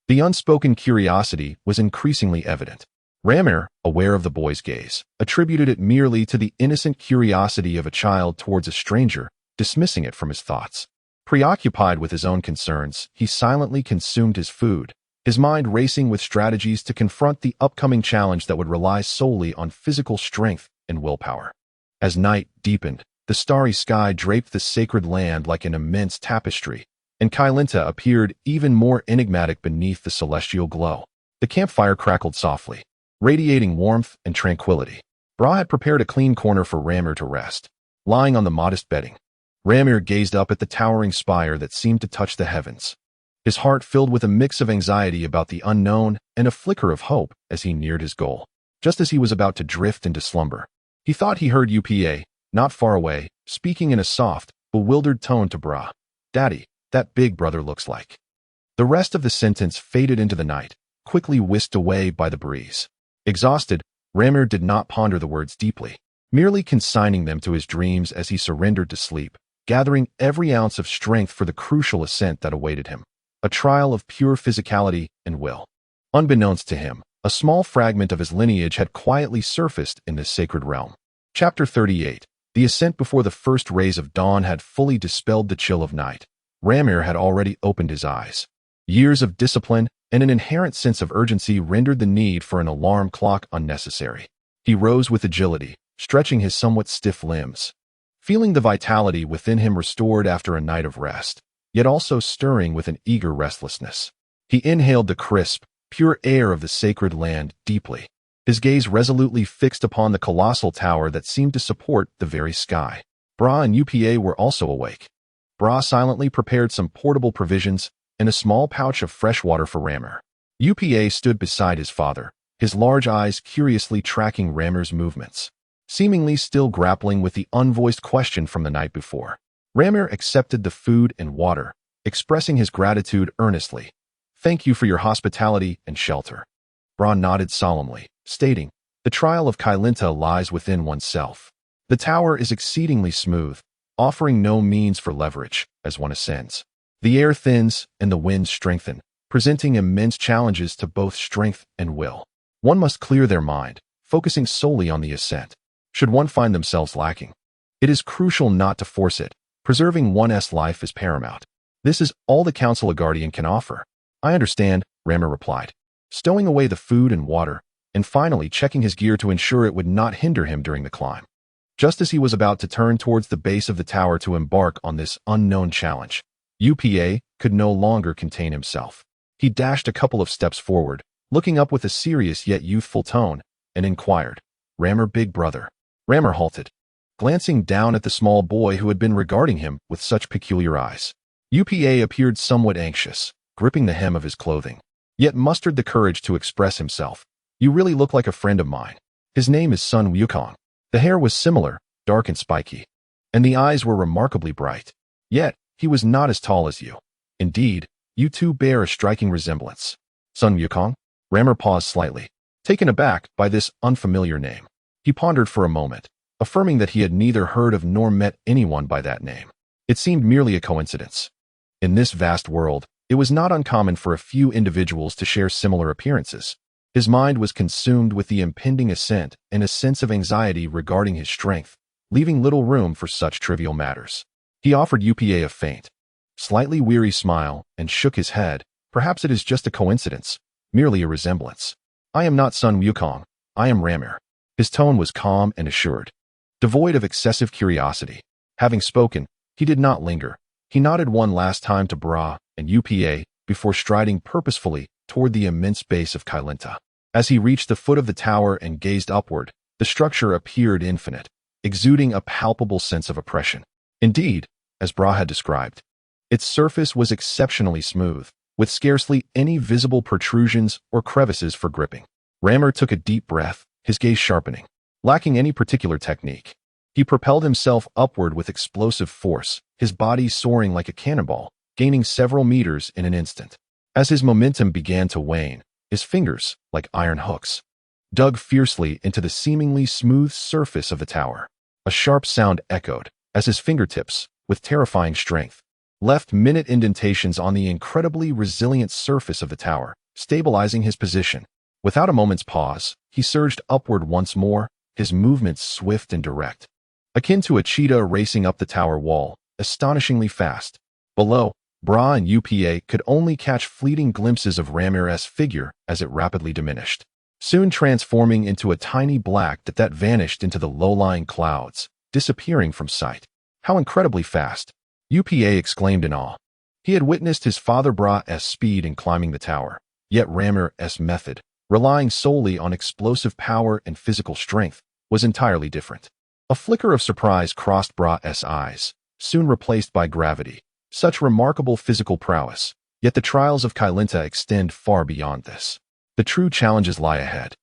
The unspoken curiosity was increasingly evident. Ramir, aware of the boy's gaze, attributed it merely to the innocent curiosity of a child towards a stranger, dismissing it from his thoughts. Preoccupied with his own concerns, he silently consumed his food, his mind racing with strategies to confront the upcoming challenge that would rely solely on physical strength and willpower. As night deepened, the starry sky draped the sacred land like an immense tapestry, and Kylenta appeared even more enigmatic beneath the celestial glow. The campfire crackled softly, radiating warmth and tranquility. Bra had prepared a clean corner for Ramir to rest. Lying on the modest bedding, Ramir gazed up at the towering spire that seemed to touch the heavens, his heart filled with a mix of anxiety about the unknown and a flicker of hope as he neared his goal. Just as he was about to drift into slumber, he thought he heard Upa, not far away, speaking in a soft, bewildered tone to Bra. "Daddy, that big brother looks like. The rest of the sentence faded into the night, quickly whisked away by the breeze. Exhausted, Ramir did not ponder the words deeply, merely consigning them to his dreams as he surrendered to sleep, gathering every ounce of strength for the crucial ascent that awaited him, a trial of pure physicality and will. Unbeknownst to him, a small fragment of his lineage had quietly surfaced in this sacred realm. Chapter 38. The ascent before the first rays of dawn had fully dispelled the chill of night. Ramir had already opened his eyes. Years of discipline and an inherent sense of urgency rendered the need for an alarm clock unnecessary. He rose with agility, stretching his somewhat stiff limbs, feeling the vitality within him restored after a night of rest, yet also stirring with an eager restlessness. He inhaled the crisp, pure air of the sacred land deeply, his gaze resolutely fixed upon the colossal tower that seemed to support the very sky. Bra and UPA were also awake. Bra silently prepared some portable provisions and a small pouch of fresh water for Ramir. UPA stood beside his father, his large eyes curiously tracking Ramir's movements, seemingly still grappling with the unvoiced question from the night before. Ramir accepted the food and water, expressing his gratitude earnestly. "Thank you for your hospitality and shelter." Bra nodded solemnly, stating, "The trial of Kailinta lies within oneself. The tower is exceedingly smooth, offering no means for leverage as one ascends. The air thins and the winds strengthen, presenting immense challenges to both strength and will. One must clear their mind, focusing solely on the ascent. Should one find themselves lacking, it is crucial not to force it. Preserving one's life is paramount. This is all the Council of Guardian can offer." "I understand," Ramir replied, stowing away the food and water, and finally checking his gear to ensure it would not hinder him during the climb. Just as he was about to turn towards the base of the tower to embark on this unknown challenge, UPA could no longer contain himself. He dashed a couple of steps forward, looking up with a serious yet youthful tone, and inquired, "Ramir, big brother?" Ramir halted, glancing down at the small boy who had been regarding him with such peculiar eyes. UPA appeared somewhat anxious, gripping the hem of his clothing, yet mustered the courage to express himself. "You really look like a friend of mine. His name is Sun Wukong." The hair was similar, dark and spiky, and the eyes were remarkably bright. Yet, he was not as tall as you. Indeed, you two bear a striking resemblance. "Sun Wukong?" Ramir paused slightly, taken aback by this unfamiliar name. He pondered for a moment, affirming that he had neither heard of nor met anyone by that name. It seemed merely a coincidence. In this vast world, it was not uncommon for a few individuals to share similar appearances. His mind was consumed with the impending ascent and a sense of anxiety regarding his strength, leaving little room for such trivial matters. He offered UPA a faint, slightly weary smile and shook his head. "Perhaps it is just a coincidence, merely a resemblance. I am not Sun Wukong, I am Ramir." His tone was calm and assured, devoid of excessive curiosity. Having spoken, he did not linger. He nodded one last time to Bra and UPA before striding purposefully toward the immense base of Kailinta. As he reached the foot of the tower and gazed upward, the structure appeared infinite, exuding a palpable sense of oppression. Indeed, as Bra had described, its surface was exceptionally smooth, with scarcely any visible protrusions or crevices for gripping. Ramir took a deep breath, his gaze sharpening. Lacking any particular technique, he propelled himself upward with explosive force, his body soaring like a cannonball, gaining several meters in an instant. As his momentum began to wane, his fingers, like iron hooks, dug fiercely into the seemingly smooth surface of the tower. A sharp sound echoed as his fingertips, with terrifying strength, left minute indentations on the incredibly resilient surface of the tower, stabilizing his position. Without a moment's pause, he surged upward once more, his movements swift and direct, akin to a cheetah racing up the tower wall, astonishingly fast. Below, Bra and UPA could only catch fleeting glimpses of Ramir's figure as it rapidly diminished, soon transforming into a tiny black that vanished into the low-lying clouds, disappearing from sight. "How incredibly fast!" UPA exclaimed in awe. He had witnessed his father Bra's speed in climbing the tower, yet Ramir's method, relying solely on explosive power and physical strength, was entirely different. A flicker of surprise crossed Bra's eyes, soon replaced by gravity. Such remarkable physical prowess, yet the trials of Kailinta extend far beyond this. The true challenges lie ahead.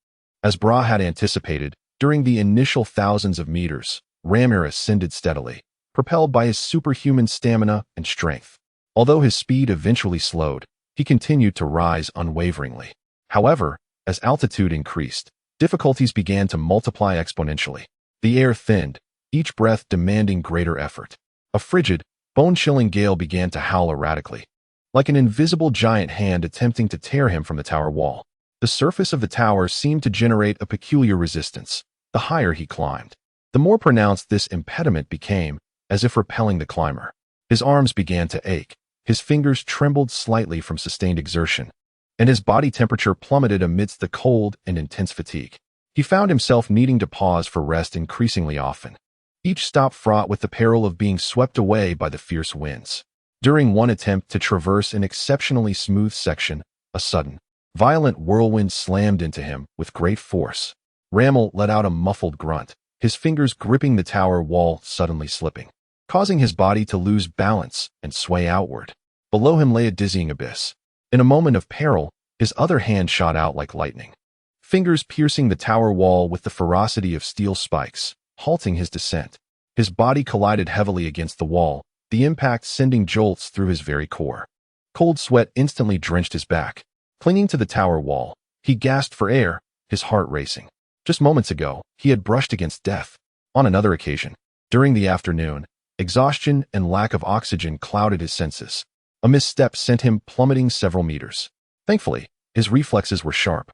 As Bra had anticipated, during the initial thousands of meters, Ramir ascended steadily, propelled by his superhuman stamina and strength. Although his speed eventually slowed, he continued to rise unwaveringly. However, as altitude increased, difficulties began to multiply exponentially. The air thinned, each breath demanding greater effort. A frigid, bone-chilling gale began to howl erratically, like an invisible giant hand attempting to tear him from the tower wall. The surface of the tower seemed to generate a peculiar resistance. The higher he climbed, the more pronounced this impediment became, as if repelling the climber. His arms began to ache, his fingers trembled slightly from sustained exertion, and his body temperature plummeted amidst the cold and intense fatigue. He found himself needing to pause for rest increasingly often, each stop fraught with the peril of being swept away by the fierce winds. During one attempt to traverse an exceptionally smooth section, a sudden, violent whirlwind slammed into him with great force. Ramel let out a muffled grunt, his fingers gripping the tower wall suddenly slipping, causing his body to lose balance and sway outward. Below him lay a dizzying abyss. In a moment of peril, his other hand shot out like lightning, fingers piercing the tower wall with the ferocity of steel spikes, halting his descent. His body collided heavily against the wall, the impact sending jolts through his very core. Cold sweat instantly drenched his back. Clinging to the tower wall, he gasped for air, his heart racing. Just moments ago, he had brushed against death. On another occasion, during the afternoon, exhaustion and lack of oxygen clouded his senses. A misstep sent him plummeting several meters. Thankfully, his reflexes were sharp.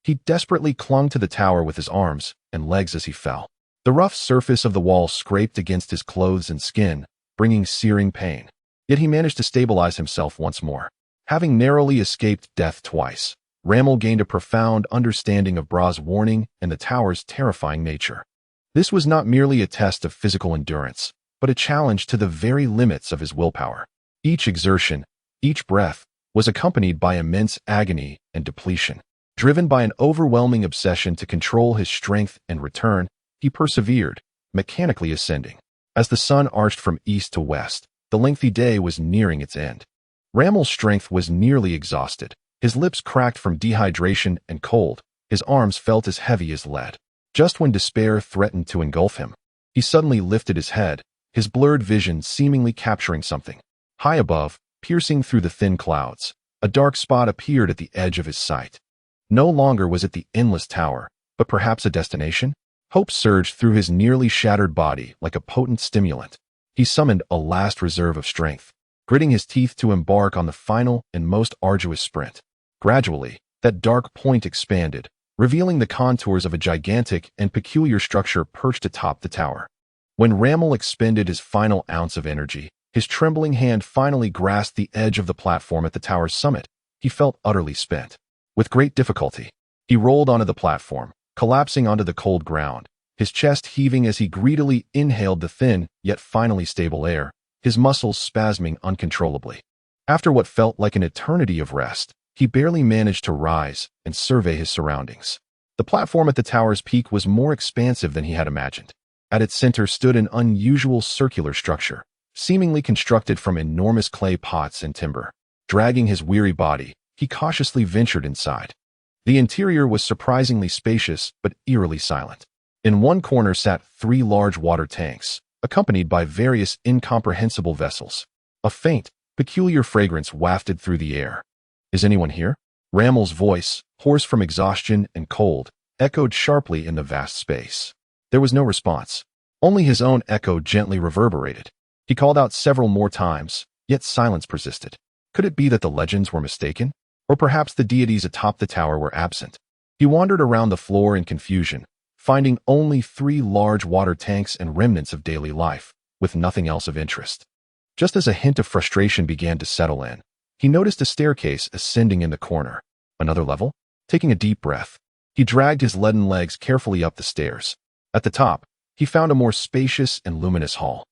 He desperately clung to the tower with his arms and legs as he fell. The rough surface of the wall scraped against his clothes and skin, bringing searing pain. Yet he managed to stabilize himself once more. Having narrowly escaped death twice, Ramel gained a profound understanding of Bra's warning and the tower's terrifying nature. This was not merely a test of physical endurance, but a challenge to the very limits of his willpower. Each exertion, each breath, was accompanied by immense agony and depletion. Driven by an overwhelming obsession to control his strength and return, he persevered, mechanically ascending. As the sun arched from east to west, the lengthy day was nearing its end. Ramel's strength was nearly exhausted. His lips cracked from dehydration and cold. His arms felt as heavy as lead. Just when despair threatened to engulf him, he suddenly lifted his head, his blurred vision seemingly capturing something. High above, piercing through the thin clouds, a dark spot appeared at the edge of his sight. No longer was it the endless tower, but perhaps a destination? Hope surged through his nearly shattered body like a potent stimulant. He summoned a last reserve of strength, gritting his teeth to embark on the final and most arduous sprint. Gradually, that dark point expanded, revealing the contours of a gigantic and peculiar structure perched atop the tower. When Ramel expended his final ounce of energy, his trembling hand finally grasped the edge of the platform at the tower's summit. He felt utterly spent. With great difficulty, he rolled onto the platform, collapsing onto the cold ground, his chest heaving as he greedily inhaled the thin, yet finally stable air, his muscles spasming uncontrollably. After what felt like an eternity of rest, he barely managed to rise and survey his surroundings. The platform at the tower's peak was more expansive than he had imagined. At its center stood an unusual circular structure, seemingly constructed from enormous clay pots and timber. Dragging his weary body, he cautiously ventured inside. The interior was surprisingly spacious but eerily silent. In one corner sat 3 large water tanks, accompanied by various incomprehensible vessels. A faint, peculiar fragrance wafted through the air. "Is anyone here?" Ramel's voice, hoarse from exhaustion and cold, echoed sharply in the vast space. There was no response. Only his own echo gently reverberated. He called out several more times, yet silence persisted. Could it be that the legends were mistaken? Or perhaps the deities atop the tower were absent? He wandered around the floor in confusion, finding only 3 large water tanks and remnants of daily life, with nothing else of interest. Just as a hint of frustration began to settle in, he noticed a staircase ascending in the corner. Another level? Taking a deep breath, he dragged his leaden legs carefully up the stairs. At the top, he found a more spacious and luminous hall.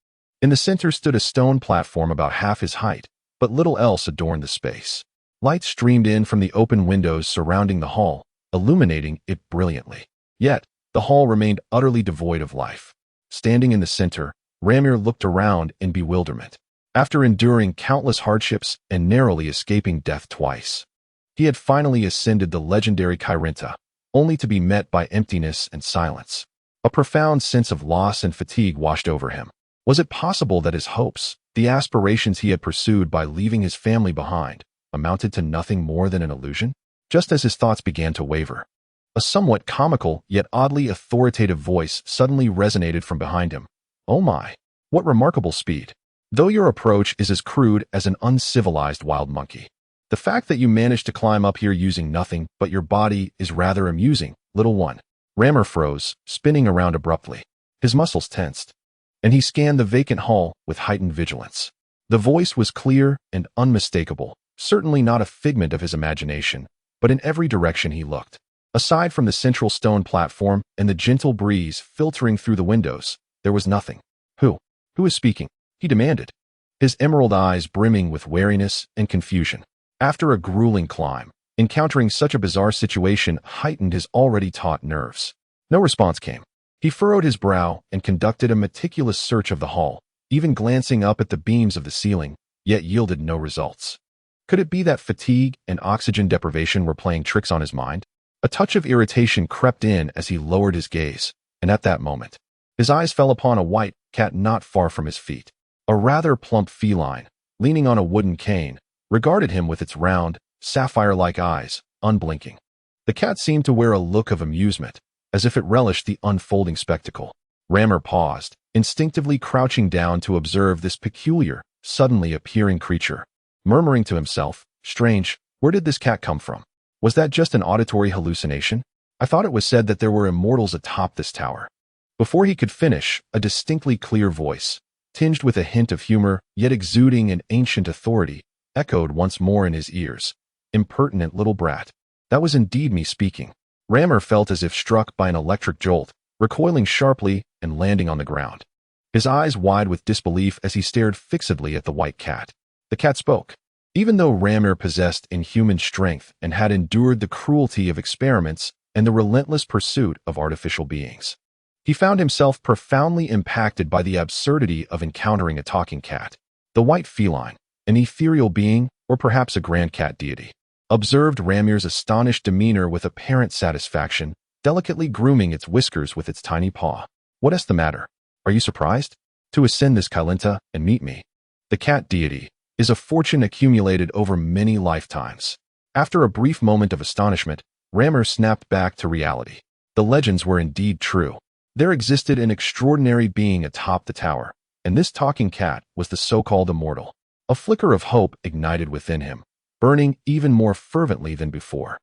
In the center stood a stone platform about half his height, but little else adorned the space. Light streamed in from the open windows surrounding the hall, illuminating it brilliantly. Yet, the hall remained utterly devoid of life. Standing in the center, Ramir looked around in bewilderment. After enduring countless hardships and narrowly escaping death twice, he had finally ascended the legendary Kyrinta, only to be met by emptiness and silence. A profound sense of loss and fatigue washed over him. Was it possible that his hopes, the aspirations he had pursued by leaving his family behind, amounted to nothing more than an illusion? Just as his thoughts began to waver, a somewhat comical yet oddly authoritative voice suddenly resonated from behind him. "Oh my, what remarkable speed! Though your approach is as crude as an uncivilized wild monkey, the fact that you managed to climb up here using nothing but your body is rather amusing, little one." Rammer froze, spinning around abruptly. His muscles tensed, and he scanned the vacant hall with heightened vigilance. The voice was clear and unmistakable, certainly not a figment of his imagination, but in every direction he looked. Aside from the central stone platform and the gentle breeze filtering through the windows, there was nothing. Who is speaking?" he demanded, his emerald eyes brimming with wariness and confusion. After a grueling climb, encountering such a bizarre situation heightened his already taut nerves. No response came. He furrowed his brow and conducted a meticulous search of the hall, even glancing up at the beams of the ceiling, yet yielded no results. Could it be that fatigue and oxygen deprivation were playing tricks on his mind? A touch of irritation crept in as he lowered his gaze, and at that moment, his eyes fell upon a white cat not far from his feet. A rather plump feline, leaning on a wooden cane, regarded him with its round, sapphire-like eyes, unblinking. The cat seemed to wear a look of amusement, as if it relished the unfolding spectacle. Rammer paused, instinctively crouching down to observe this peculiar, suddenly appearing creature. Murmuring to himself, "Strange, where did this cat come from? Was that just an auditory hallucination? I thought it was said that there were immortals atop this tower." Before he could finish, a distinctly clear voice, tinged with a hint of humor, yet exuding an ancient authority, echoed once more in his ears. "Impertinent little brat. That was indeed me speaking." Rammer felt as if struck by an electric jolt, recoiling sharply and landing on the ground. His eyes wide with disbelief as he stared fixedly at the white cat. The cat spoke. Even though Rammer possessed inhuman strength and had endured the cruelty of experiments and the relentless pursuit of artificial beings, he found himself profoundly impacted by the absurdity of encountering a talking cat. The white feline, an ethereal being, or perhaps a grand cat deity, observed Rammer's astonished demeanor with apparent satisfaction, delicately grooming its whiskers with its tiny paw. "What's the matter? Are you surprised? To ascend this Kalinta and meet me. The cat deity is a fortune accumulated over many lifetimes." After a brief moment of astonishment, Rammer snapped back to reality. The legends were indeed true. There existed an extraordinary being atop the tower, and this talking cat was the so-called immortal. A flicker of hope ignited within him, burning even more fervently than before.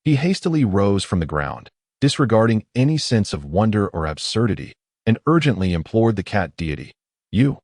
He hastily rose from the ground, disregarding any sense of wonder or absurdity, and urgently implored the cat deity. You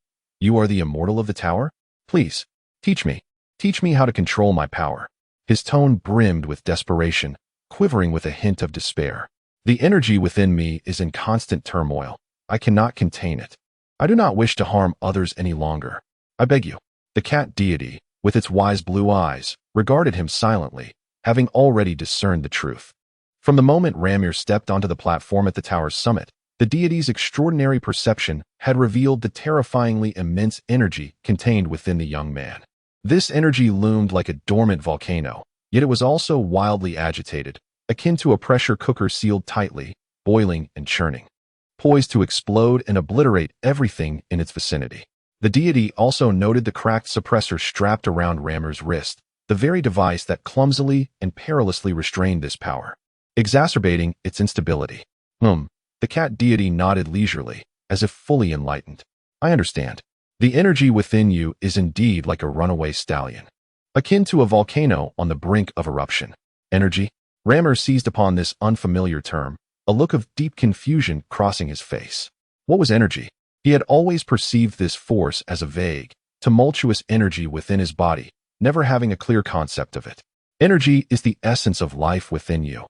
are the immortal of the tower? Please, teach me how to control my power." His tone brimmed with desperation, quivering with a hint of despair. "The energy within me is in constant turmoil. I cannot contain it. I do not wish to harm others any longer. I beg you." The cat deity, with its wise blue eyes, regarded him silently, having already discerned the truth. From the moment Rammer stepped onto the platform at the tower's summit, the deity's extraordinary perception had revealed the terrifyingly immense energy contained within the young man. This energy loomed like a dormant volcano, yet it was also wildly agitated, akin to a pressure cooker sealed tightly, boiling and churning, poised to explode and obliterate everything in its vicinity. The deity also noted the cracked suppressor strapped around Rammer's wrist, the very device that clumsily and perilously restrained this power, exacerbating its instability. The cat deity nodded leisurely, as if fully enlightened. "I understand. The energy within you is indeed like a runaway stallion, akin to a volcano on the brink of eruption." Energy? Rammer seized upon this unfamiliar term, a look of deep confusion crossing his face. What was energy? He had always perceived this force as a vague, tumultuous energy within his body, never having a clear concept of it. "Energy is the essence of life within you,"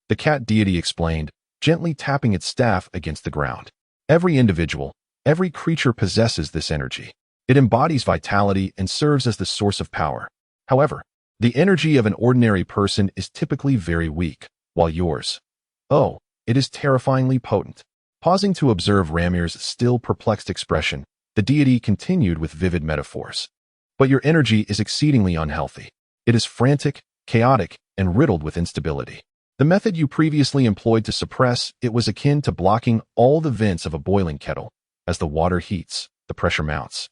the cat deity explained, gently tapping its staff against the ground. "Every individual, every creature possesses this energy. It embodies vitality and serves as the source of power. However, the energy of an ordinary person is typically very weak, while yours, it is terrifyingly potent." Pausing to observe Rammer's still perplexed expression, the deity continued with vivid metaphors. "But your energy is exceedingly unhealthy. It is frantic, chaotic, and riddled with instability. The method you previously employed to suppress it was akin to blocking all the vents of a boiling kettle. As the water heats, the pressure mounts.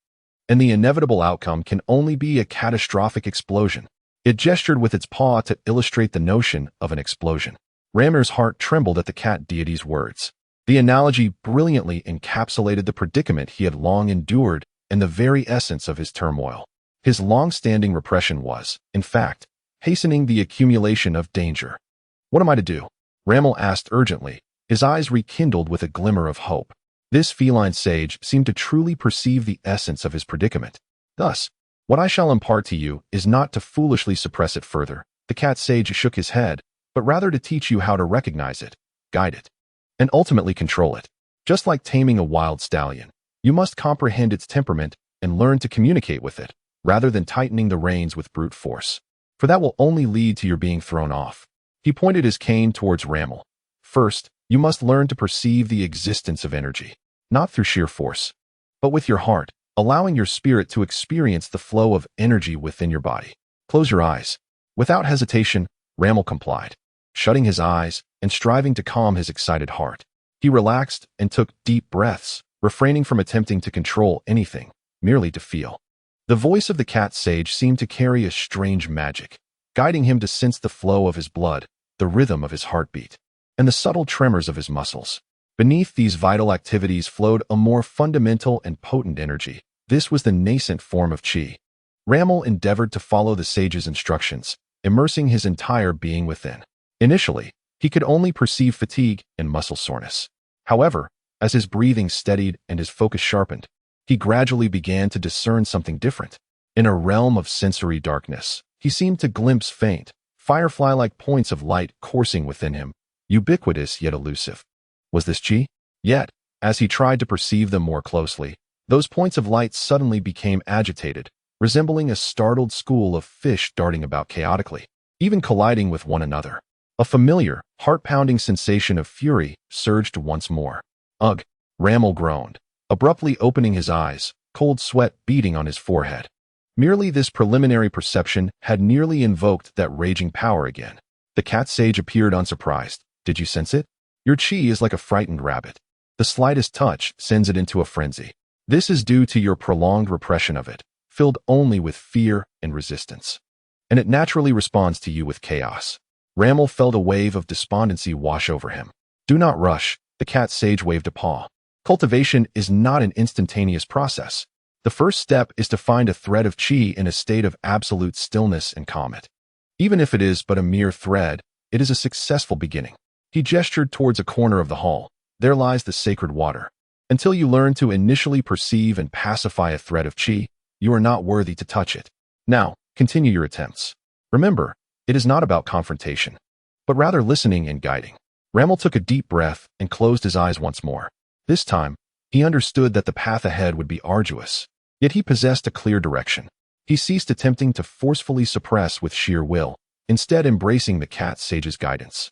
And the inevitable outcome can only be a catastrophic explosion. It gestured with its paw to illustrate the notion of an explosion. Ramir's heart trembled at the cat deity's words. The analogy brilliantly encapsulated the predicament he had long endured and the very essence of his turmoil. His long-standing repression was, in fact, hastening the accumulation of danger. What am I to do? Ramil asked urgently, his eyes rekindled with a glimmer of hope. This feline sage seemed to truly perceive the essence of his predicament. Thus, what I shall impart to you is not to foolishly suppress it further. The cat sage shook his head, but rather to teach you how to recognize it, guide it, and ultimately control it. Just like taming a wild stallion, you must comprehend its temperament and learn to communicate with it, rather than tightening the reins with brute force. For that will only lead to your being thrown off. He pointed his cane towards Ramil. First, you must learn to perceive the existence of energy, not through sheer force, but with your heart, allowing your spirit to experience the flow of energy within your body. Close your eyes. Without hesitation, Ramil complied, shutting his eyes and striving to calm his excited heart. He relaxed and took deep breaths, refraining from attempting to control anything, merely to feel. The voice of the cat sage seemed to carry a strange magic, guiding him to sense the flow of his blood, the rhythm of his heartbeat, and the subtle tremors of his muscles. Beneath these vital activities flowed a more fundamental and potent energy. This was the nascent form of chi. Ramil endeavored to follow the sage's instructions, immersing his entire being within. Initially, he could only perceive fatigue and muscle soreness. However, as his breathing steadied and his focus sharpened, he gradually began to discern something different. In a realm of sensory darkness, he seemed to glimpse faint, firefly-like points of light coursing within him, ubiquitous yet elusive. Was this chi? Yet, as he tried to perceive them more closely, those points of light suddenly became agitated, resembling a startled school of fish darting about chaotically, even colliding with one another. A familiar, heart-pounding sensation of fury surged once more. Ugh! Ramil groaned, abruptly opening his eyes, cold sweat beading on his forehead. Merely this preliminary perception had nearly invoked that raging power again. The cat sage appeared unsurprised. Did you sense it? Your chi is like a frightened rabbit. The slightest touch sends it into a frenzy. This is due to your prolonged repression of it, filled only with fear and resistance. And it naturally responds to you with chaos. Ramil felt a wave of despondency wash over him. Do not rush, the cat sage waved a paw. Cultivation is not an instantaneous process. The first step is to find a thread of chi in a state of absolute stillness and calm it. Even if it is but a mere thread, it is a successful beginning. He gestured towards a corner of the hall. There lies the sacred water. Until you learn to initially perceive and pacify a thread of chi, you are not worthy to touch it. Now, continue your attempts. Remember, it is not about confrontation, but rather listening and guiding. Ramil took a deep breath and closed his eyes once more. This time, he understood that the path ahead would be arduous, yet he possessed a clear direction. He ceased attempting to forcefully suppress with sheer will, instead embracing the cat sage's guidance,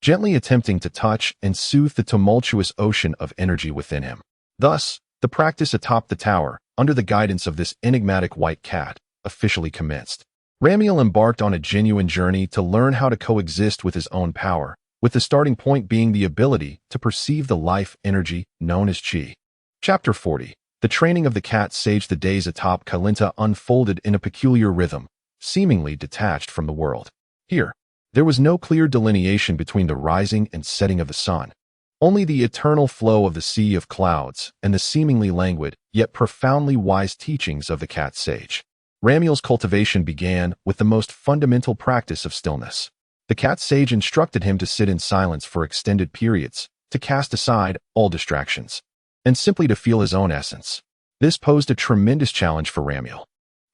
gently attempting to touch and soothe the tumultuous ocean of energy within him. Thus, the practice atop the tower, under the guidance of this enigmatic white cat, officially commenced. Ramil embarked on a genuine journey to learn how to coexist with his own power, with the starting point being the ability to perceive the life energy known as chi. Chapter 40. The training of the cat sage. The days atop Kalinta unfolded in a peculiar rhythm, seemingly detached from the world. Here, there was no clear delineation between the rising and setting of the sun, only the eternal flow of the sea of clouds and the seemingly languid, yet profoundly wise teachings of the cat sage. Ramil's cultivation began with the most fundamental practice of stillness. The cat sage instructed him to sit in silence for extended periods, to cast aside all distractions, and simply to feel his own essence. This posed a tremendous challenge for Ramil,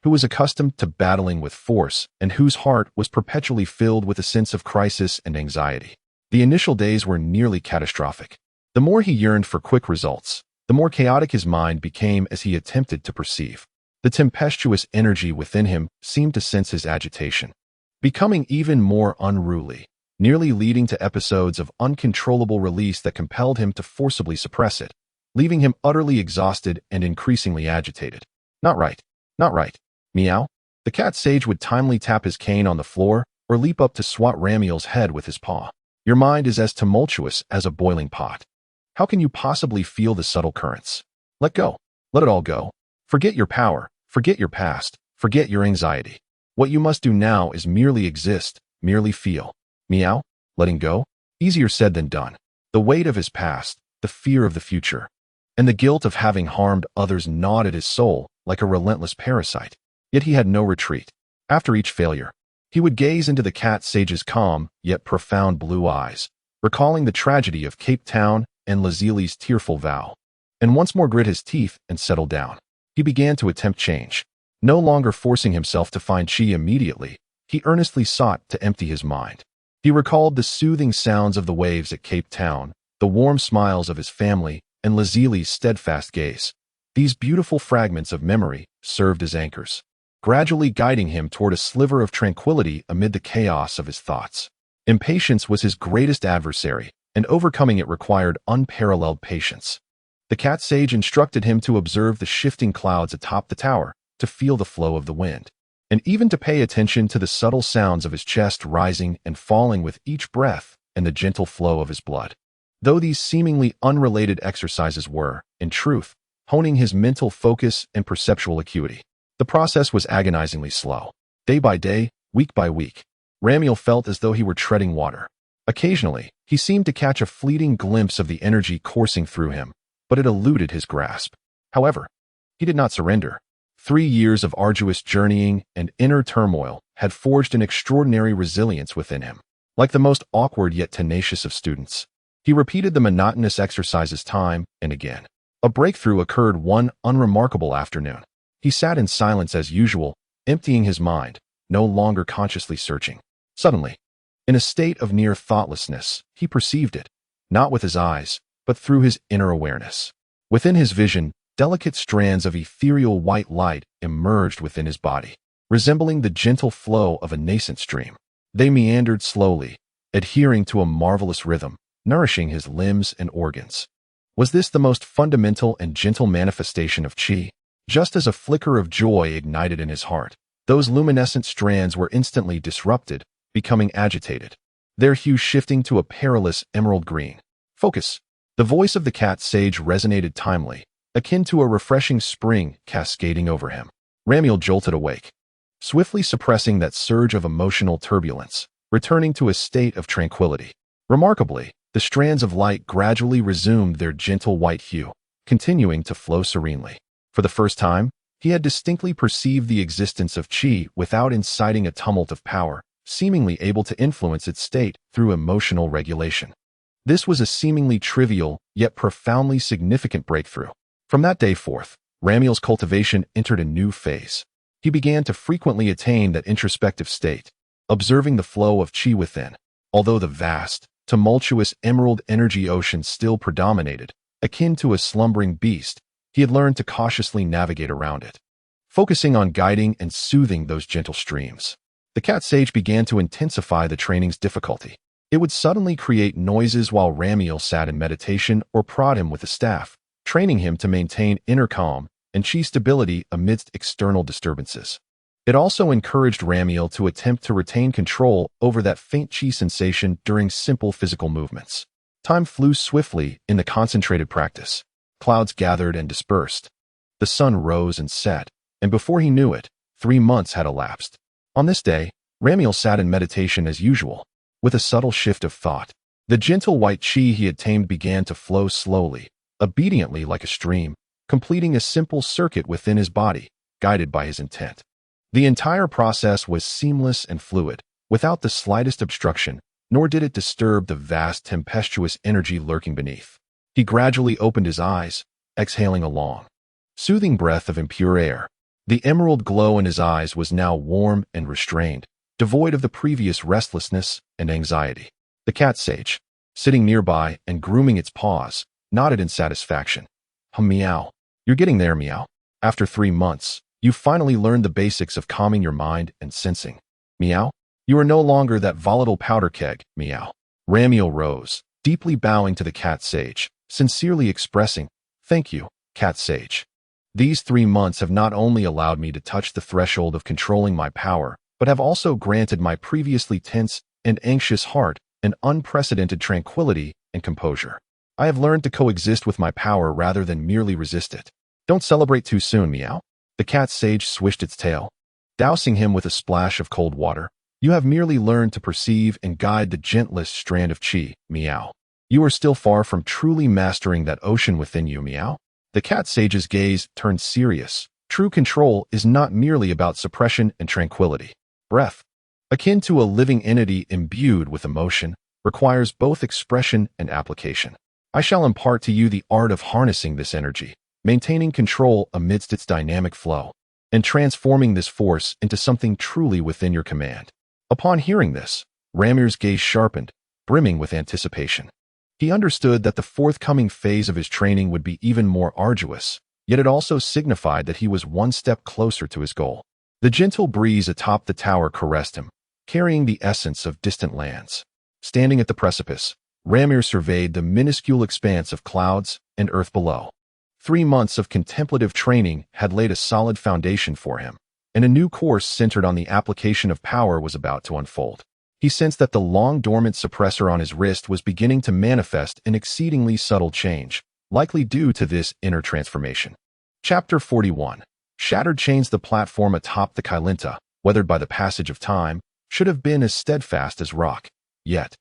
who was accustomed to battling with force and whose heart was perpetually filled with a sense of crisis and anxiety. The initial days were nearly catastrophic. The more he yearned for quick results, the more chaotic his mind became as he attempted to perceive. The tempestuous energy within him seemed to sense his agitation, becoming even more unruly, nearly leading to episodes of uncontrollable release that compelled him to forcibly suppress it, leaving him utterly exhausted and increasingly agitated. Not right. Not right. Meow. The cat sage would timely tap his cane on the floor or leap up to swat Ramil's head with his paw. Your mind is as tumultuous as a boiling pot. How can you possibly feel the subtle currents? Let go. Let it all go. Forget your power, forget your past, forget your anxiety. What you must do now is merely exist, merely feel. Meow? Letting go? Easier said than done. The weight of his past, the fear of the future, and the guilt of having harmed others gnawed at his soul like a relentless parasite. Yet he had no retreat. After each failure, he would gaze into the cat sage's calm yet profound blue eyes, recalling the tragedy of Cape Town and Lazili's tearful vow, and once more grit his teeth and settle down. He began to attempt change. No longer forcing himself to find chi immediately, he earnestly sought to empty his mind. He recalled the soothing sounds of the waves at Cape Town, the warm smiles of his family, and Lazili's steadfast gaze. These beautiful fragments of memory served as anchors, gradually guiding him toward a sliver of tranquility amid the chaos of his thoughts. Impatience was his greatest adversary, and overcoming it required unparalleled patience. The cat sage instructed him to observe the shifting clouds atop the tower, to feel the flow of the wind, and even to pay attention to the subtle sounds of his chest rising and falling with each breath and the gentle flow of his blood. Though these seemingly unrelated exercises were, in truth, honing his mental focus and perceptual acuity, the process was agonizingly slow. Day by day, week by week, Ramiel felt as though he were treading water. Occasionally, he seemed to catch a fleeting glimpse of the energy coursing through him, but it eluded his grasp. However, he did not surrender. 3 years of arduous journeying and inner turmoil had forged an extraordinary resilience within him. Like the most awkward yet tenacious of students, he repeated the monotonous exercises time and again. A breakthrough occurred one unremarkable afternoon. He sat in silence as usual, emptying his mind, no longer consciously searching. Suddenly, in a state of near thoughtlessness, he perceived it, not with his eyes, but through his inner awareness. Within his vision, delicate strands of ethereal white light emerged within his body, resembling the gentle flow of a nascent stream. They meandered slowly, adhering to a marvelous rhythm, nourishing his limbs and organs. Was this the most fundamental and gentle manifestation of chi? Just as a flicker of joy ignited in his heart, those luminescent strands were instantly disrupted, becoming agitated, their hue shifting to a perilous emerald green. Focus. The voice of the cat sage resonated timely, akin to a refreshing spring cascading over him. Ramiel jolted awake, swiftly suppressing that surge of emotional turbulence, returning to a state of tranquility. Remarkably, the strands of light gradually resumed their gentle white hue, continuing to flow serenely. For the first time, he had distinctly perceived the existence of chi without inciting a tumult of power, seemingly able to influence its state through emotional regulation. This was a seemingly trivial, yet profoundly significant breakthrough. From that day forth, Ramiel's cultivation entered a new phase. He began to frequently attain that introspective state, observing the flow of chi within. Although the vast, tumultuous emerald energy ocean still predominated, akin to a slumbering beast, he had learned to cautiously navigate around it, focusing on guiding and soothing those gentle streams. The cat sage began to intensify the training's difficulty. It would suddenly create noises while Ramiel sat in meditation or prod him with a staff, training him to maintain inner calm and chi stability amidst external disturbances. It also encouraged Ramiel to attempt to retain control over that faint chi sensation during simple physical movements. Time flew swiftly in the concentrated practice. Clouds gathered and dispersed. The sun rose and set, and before he knew it, 3 months had elapsed. On this day, Ramiel sat in meditation as usual, with a subtle shift of thought. The gentle white chi he had tamed began to flow slowly, obediently like a stream, completing a simple circuit within his body, guided by his intent. The entire process was seamless and fluid, without the slightest obstruction, nor did it disturb the vast tempestuous energy lurking beneath. He gradually opened his eyes, exhaling a long, soothing breath of impure air. The emerald glow in his eyes was now warm and restrained, devoid of the previous restlessness and anxiety. The cat sage, sitting nearby and grooming its paws, nodded in satisfaction. Meow. You're getting there, Meow. After 3 months, you finally learned the basics of calming your mind and sensing. Meow. You are no longer that volatile powder keg, Meow. Ramiel rose, deeply bowing to the cat sage, sincerely expressing, "Thank you, cat sage. These 3 months have not only allowed me to touch the threshold of controlling my power, but have also granted my previously tense and anxious heart an unprecedented tranquility and composure. I have learned to coexist with my power rather than merely resist it." Don't celebrate too soon, meow. The cat sage swished its tail, dousing him with a splash of cold water. You have merely learned to perceive and guide the gentlest strand of chi, meow. You are still far from truly mastering that ocean within you, meow. The cat sage's gaze turned serious. True control is not merely about suppression and tranquility. Breath, akin to a living entity imbued with emotion, requires both expression and application. I shall impart to you the art of harnessing this energy, maintaining control amidst its dynamic flow, and transforming this force into something truly within your command. Upon hearing this, Ramir's gaze sharpened, brimming with anticipation. He understood that the forthcoming phase of his training would be even more arduous, yet it also signified that he was one step closer to his goal. The gentle breeze atop the tower caressed him, carrying the essence of distant lands. Standing at the precipice, Ramir surveyed the minuscule expanse of clouds and earth below. 3 months of contemplative training had laid a solid foundation for him, and a new course centered on the application of power was about to unfold. He sensed that the long-dormant suppressor on his wrist was beginning to manifest an exceedingly subtle change, likely due to this inner transformation. Chapter 41. Shattered chains. The platform atop the Kailinta, weathered by the passage of time, should have been as steadfast as rock. Yet,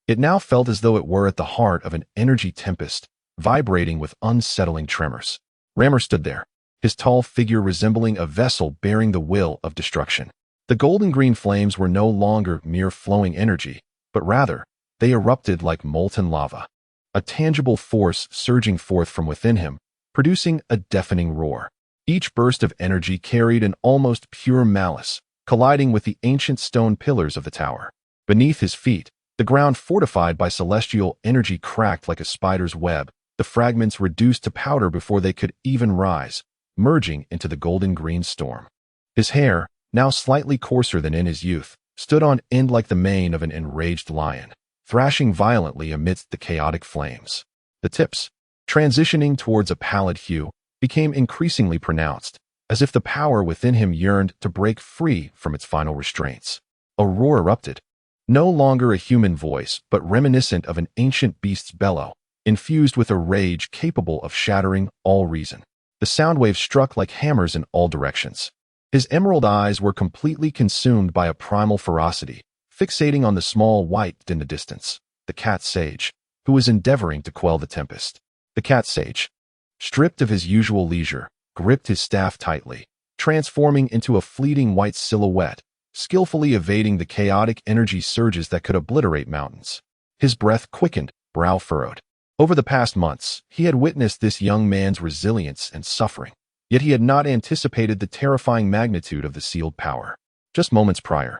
it now felt as though it were at the heart of an energy tempest, vibrating with unsettling tremors. Ramir stood there, his tall figure resembling a vessel bearing the will of destruction. The golden-green flames were no longer mere flowing energy, but rather, they erupted like molten lava, a tangible force surging forth from within him, producing a deafening roar. Each burst of energy carried an almost pure malice, colliding with the ancient stone pillars of the tower. Beneath his feet, the ground fortified by celestial energy cracked like a spider's web, the fragments reduced to powder before they could even rise, merging into the golden-green storm. His hair, now slightly coarser than in his youth, stood on end like the mane of an enraged lion, thrashing violently amidst the chaotic flames. The tips, transitioning towards a pallid hue, became increasingly pronounced, as if the power within him yearned to break free from its final restraints. A roar erupted, no longer a human voice, but reminiscent of an ancient beast's bellow, infused with a rage capable of shattering all reason. The sound waves struck like hammers in all directions. His emerald eyes were completely consumed by a primal ferocity, fixating on the small white in the distance, the cat sage, who was endeavoring to quell the tempest. The cat sage, stripped of his usual leisure, gripped his staff tightly, transforming into a fleeting white silhouette, skillfully evading the chaotic energy surges that could obliterate mountains. His breath quickened, brow furrowed. Over the past months, he had witnessed this young man's resilience and suffering, yet he had not anticipated the terrifying magnitude of the sealed power. Just moments prior,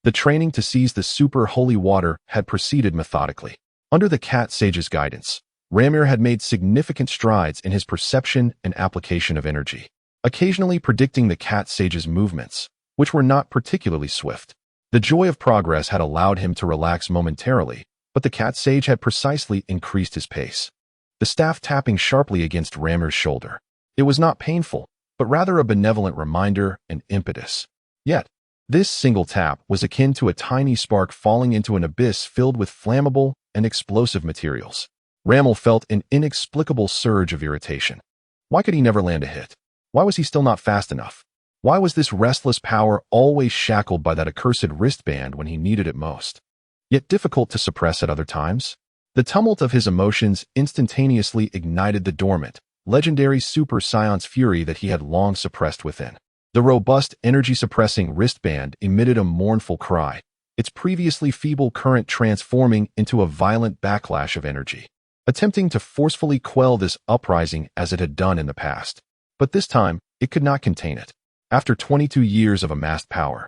the training to seize the super holy water had proceeded methodically. Under the cat sage's guidance, Ramir had made significant strides in his perception and application of energy, occasionally predicting the cat sage's movements, which were not particularly swift. The joy of progress had allowed him to relax momentarily, but the cat sage had precisely increased his pace, the staff tapping sharply against Ramir's shoulder. It was not painful, but rather a benevolent reminder and impetus. Yet, this single tap was akin to a tiny spark falling into an abyss filled with flammable and explosive materials. Ramil felt an inexplicable surge of irritation. Why could he never land a hit? Why was he still not fast enough? Why was this restless power always shackled by that accursed wristband when he needed it most, yet difficult to suppress at other times? The tumult of his emotions instantaneously ignited the dormant, legendary Super Saiyan's fury that he had long suppressed within. The robust, energy-suppressing wristband emitted a mournful cry, its previously feeble current transforming into a violent backlash of energy, attempting to forcefully quell this uprising as it had done in the past. But this time, it could not contain it. After 22 years of amassed power,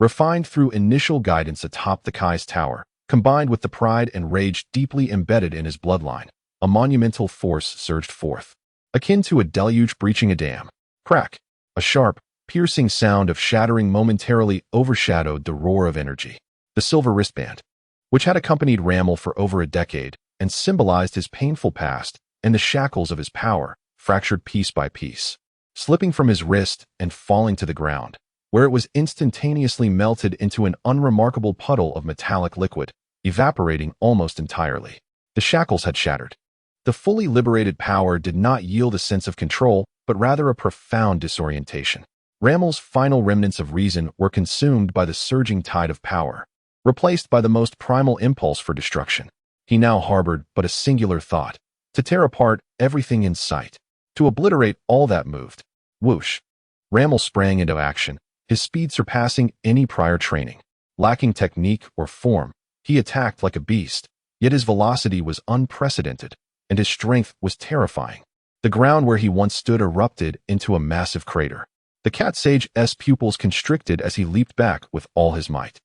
refined through initial guidance atop the Kai's tower, combined with the pride and rage deeply embedded in his bloodline, a monumental force surged forth, akin to a deluge breaching a dam. Crack! A sharp, piercing sound of shattering momentarily overshadowed the roar of energy. The silver wristband, which had accompanied Ramil for over a decade and symbolized his painful past and the shackles of his power, fractured piece by piece, slipping from his wrist and falling to the ground, where it was instantaneously melted into an unremarkable puddle of metallic liquid, evaporating almost entirely. The shackles had shattered. The fully liberated power did not yield a sense of control, but rather a profound disorientation. Ramel's final remnants of reason were consumed by the surging tide of power, replaced by the most primal impulse for destruction. He now harbored but a singular thought: to tear apart everything in sight, to obliterate all that moved. Whoosh! Ramel sprang into action, his speed surpassing any prior training. Lacking technique or form, he attacked like a beast, yet his velocity was unprecedented, and his strength was terrifying. The ground where he once stood erupted into a massive crater. The cat sage's pupils constricted as he leaped back with all his might.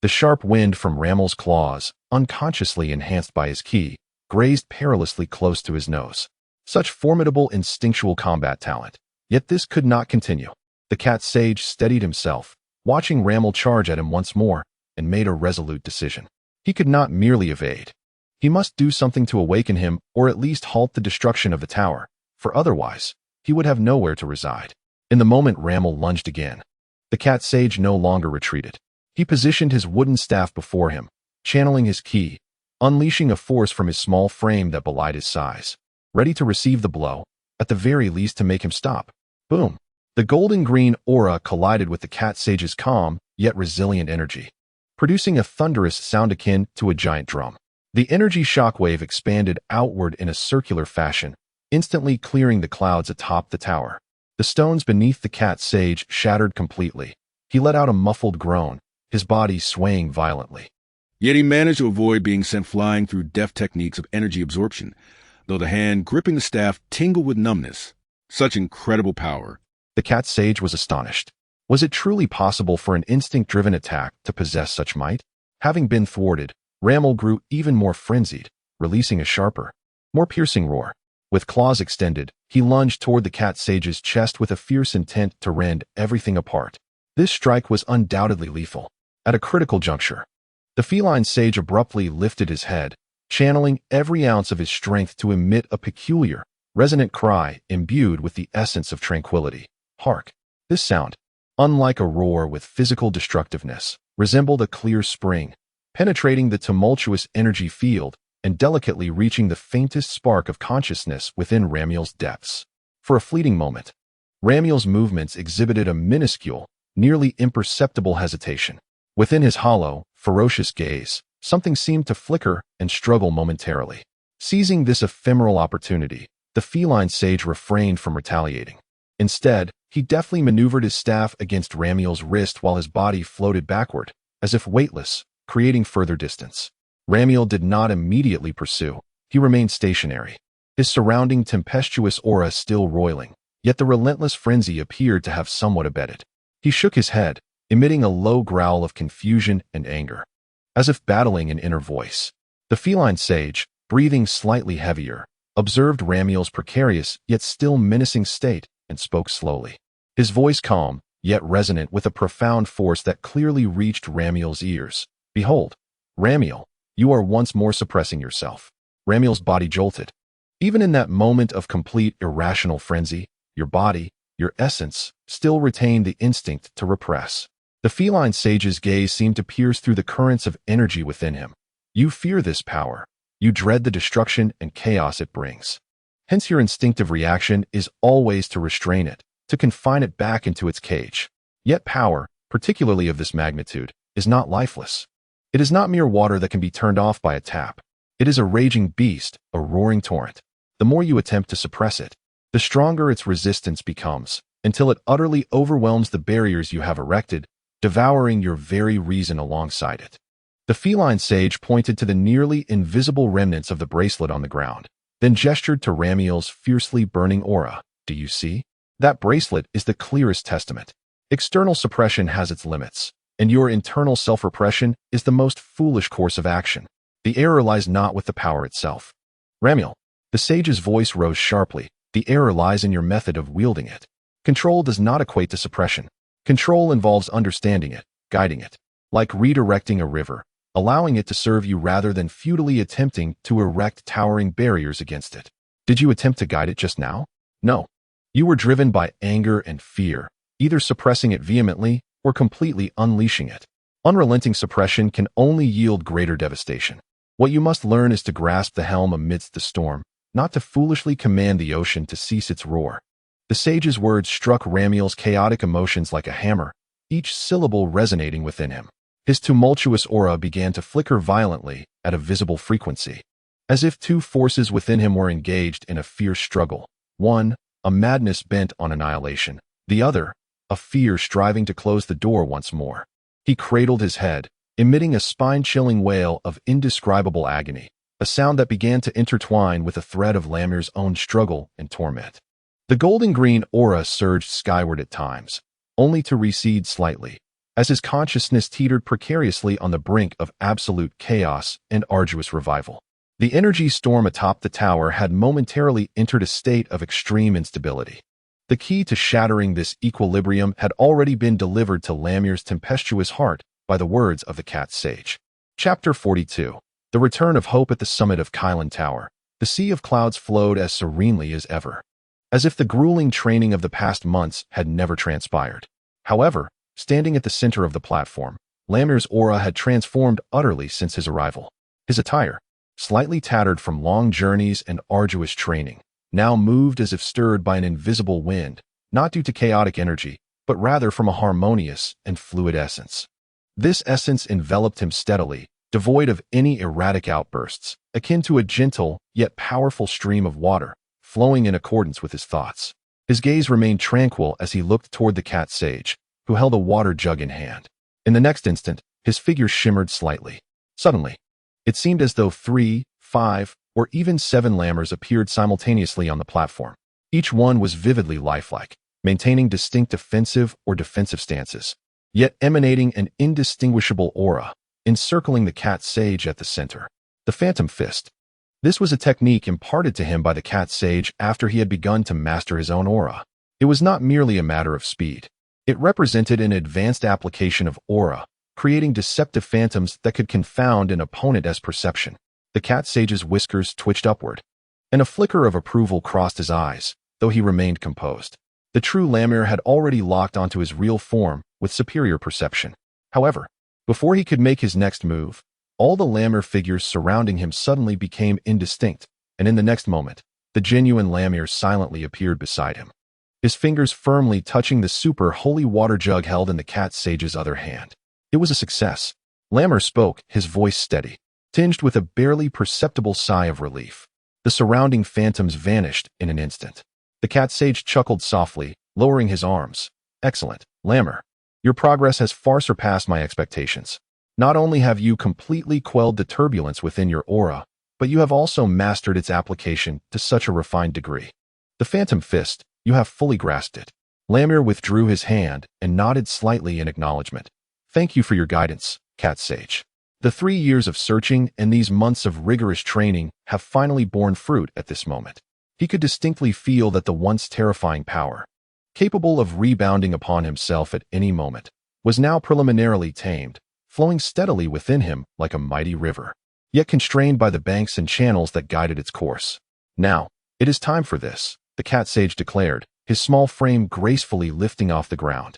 The sharp wind from Ramel's claws, unconsciously enhanced by his ki, grazed perilously close to his nose. Such formidable instinctual combat talent. Yet this could not continue. The cat sage steadied himself, watching Ramel charge at him once more, and made a resolute decision. He could not merely evade. He must do something to awaken him or at least halt the destruction of the tower, for otherwise, he would have nowhere to reside. In the moment Ramel lunged again, the cat sage no longer retreated. He positioned his wooden staff before him, channeling his ki, unleashing a force from his small frame that belied his size, ready to receive the blow, at the very least to make him stop. Boom! The golden-green aura collided with the cat sage's calm, yet resilient energy, producing a thunderous sound akin to a giant drum. The energy shockwave expanded outward in a circular fashion, instantly clearing the clouds atop the tower. The stones beneath the cat sage shattered completely. He let out a muffled groan, his body swaying violently. Yet he managed to avoid being sent flying through deft techniques of energy absorption, though the hand gripping the staff tingled with numbness. Such incredible power. The cat sage was astonished. Was it truly possible for an instinct-driven attack to possess such might? Having been thwarted, Ramel grew even more frenzied, releasing a sharper, more piercing roar. With claws extended, he lunged toward the cat sage's chest with a fierce intent to rend everything apart. This strike was undoubtedly lethal. At a critical juncture, the feline sage abruptly lifted his head, channeling every ounce of his strength to emit a peculiar, resonant cry imbued with the essence of tranquility. Hark! This sound, unlike a roar with physical destructiveness, resembled a clear spring, penetrating the tumultuous energy field and delicately reaching the faintest spark of consciousness within Ramel's depths. For a fleeting moment, Ramel's movements exhibited a minuscule, nearly imperceptible hesitation. Within his hollow, ferocious gaze, something seemed to flicker and struggle momentarily. Seizing this ephemeral opportunity, the feline sage refrained from retaliating. Instead, he deftly maneuvered his staff against Ramel's wrist while his body floated backward, as if weightless, creating further distance. Ramel did not immediately pursue. He remained stationary, his surrounding tempestuous aura still roiling, yet the relentless frenzy appeared to have somewhat abated. He shook his head, emitting a low growl of confusion and anger, as if battling an inner voice. The feline sage, breathing slightly heavier, observed Ramel's precarious yet still menacing state and spoke slowly. His voice calm, yet resonant with a profound force that clearly reached Ramel's ears. Behold, Ramel, you are once more suppressing yourself. Ramel's body jolted. Even in that moment of complete irrational frenzy, your body, your essence, still retained the instinct to repress. The feline sage's gaze seemed to pierce through the currents of energy within him. You fear this power. You dread the destruction and chaos it brings. Hence your instinctive reaction is always to restrain it, to confine it back into its cage. Yet power, particularly of this magnitude, is not lifeless. It is not mere water that can be turned off by a tap. It is a raging beast, a roaring torrent. The more you attempt to suppress it, the stronger its resistance becomes, until it utterly overwhelms the barriers you have erected, devouring your very reason alongside it. The feline sage pointed to the nearly invisible remnants of the bracelet on the ground, then gestured to Ramel's fiercely burning aura. Do you see? That bracelet is the clearest testament. External suppression has its limits, and your internal self-repression is the most foolish course of action. The error lies not with the power itself. Ramel, the sage's voice rose sharply. The error lies in your method of wielding it. Control does not equate to suppression. Control involves understanding it, guiding it, like redirecting a river, allowing it to serve you rather than futilely attempting to erect towering barriers against it. Did you attempt to guide it just now? No. You were driven by anger and fear, either suppressing it vehemently or completely unleashing it. Unrelenting suppression can only yield greater devastation. What you must learn is to grasp the helm amidst the storm, not to foolishly command the ocean to cease its roar. The The sage's words struck Ramiel's chaotic emotions like a hammer, each syllable resonating within him. His tumultuous aura began to flicker violently at a visible frequency, as if two forces within him were engaged in a fierce struggle. One, a madness bent on annihilation. The other, a fear striving to close the door once more. He cradled his head, emitting a spine-chilling wail of indescribable agony, a sound that began to intertwine with a thread of Lamier's own struggle and torment. The golden-green aura surged skyward at times, only to recede slightly, as his consciousness teetered precariously on the brink of absolute chaos and arduous revival. The energy storm atop the tower had momentarily entered a state of extreme instability. The key to shattering this equilibrium had already been delivered to Lamier's tempestuous heart by the words of the cat sage. Chapter 42. The return of hope at the summit of Kylan Tower. The sea of clouds flowed as serenely as ever, as if the grueling training of the past months had never transpired. However, standing at the center of the platform, Lamier's aura had transformed utterly since his arrival. His attire, slightly tattered from long journeys and arduous training, now moved as if stirred by an invisible wind, not due to chaotic energy, but rather from a harmonious and fluid essence. This essence enveloped him steadily, devoid of any erratic outbursts, akin to a gentle yet powerful stream of water, flowing in accordance with his thoughts. His gaze remained tranquil as he looked toward the cat sage, who held a water jug in hand. In the next instant, his figure shimmered slightly. Suddenly, it seemed as though 3, 5, or even 7 Lammers appeared simultaneously on the platform. Each one was vividly lifelike, maintaining distinct offensive or defensive stances, yet emanating an indistinguishable aura, encircling the cat sage at the center. The Phantom Fist. This was a technique imparted to him by the cat sage after he had begun to master his own aura. It was not merely a matter of speed. It represented an advanced application of aura, creating deceptive phantoms that could confound an opponent's perception. The cat sage's whiskers twitched upward, and a flicker of approval crossed his eyes, though he remained composed. The true Lamir had already locked onto his real form with superior perception. However, before he could make his next move, all the Lamir figures surrounding him suddenly became indistinct, and in the next moment, the genuine Lamir silently appeared beside him, his fingers firmly touching the super holy water jug held in the cat sage's other hand. It was a success. Lamir spoke, his voice steady, tinged with a barely perceptible sigh of relief. The surrounding phantoms vanished in an instant. The cat sage chuckled softly, lowering his arms. Excellent, Lamir. Your progress has far surpassed my expectations. Not only have you completely quelled the turbulence within your aura, but you have also mastered its application to such a refined degree. The Phantom Fist, you have fully grasped it. Lamir withdrew his hand and nodded slightly in acknowledgement. Thank you for your guidance, cat sage. The 3 years of searching and these months of rigorous training have finally borne fruit at this moment. He could distinctly feel that the once terrifying power, capable of rebounding upon himself at any moment, was now preliminarily tamed, flowing steadily within him like a mighty river, yet constrained by the banks and channels that guided its course. Now, it is time for this, the cat sage declared, his small frame gracefully lifting off the ground.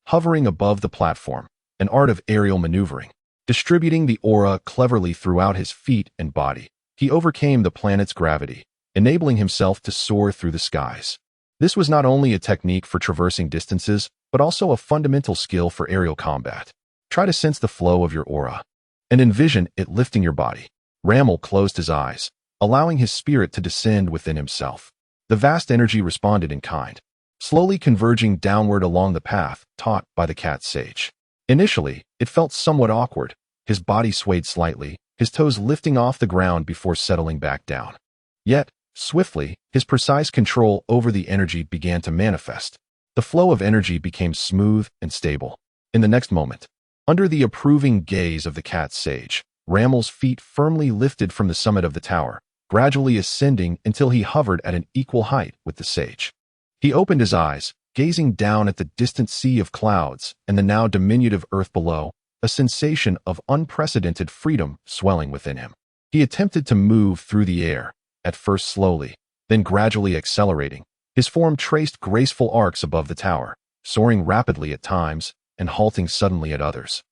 Hovering above the platform, an art of aerial maneuvering, distributing the aura cleverly throughout his feet and body, he overcame the planet's gravity, enabling himself to soar through the skies. This was not only a technique for traversing distances, but also a fundamental skill for aerial combat. Try to sense the flow of your aura, and envision it lifting your body. Ramiel closed his eyes, allowing his spirit to descend within himself. The vast energy responded in kind, slowly converging downward along the path taught by the cat sage. Initially, it felt somewhat awkward. His body swayed slightly, his toes lifting off the ground before settling back down. Yet, swiftly, his precise control over the energy began to manifest. The flow of energy became smooth and stable. In the next moment, under the approving gaze of the cat sage, Ramiel's feet firmly lifted from the summit of the tower, gradually ascending until he hovered at an equal height with the sage. He opened his eyes, gazing down at the distant sea of clouds and the now diminutive earth below, a sensation of unprecedented freedom swelling within him. He attempted to move through the air, at first slowly, then gradually accelerating. His form traced graceful arcs above the tower, soaring rapidly at times and halting suddenly at others,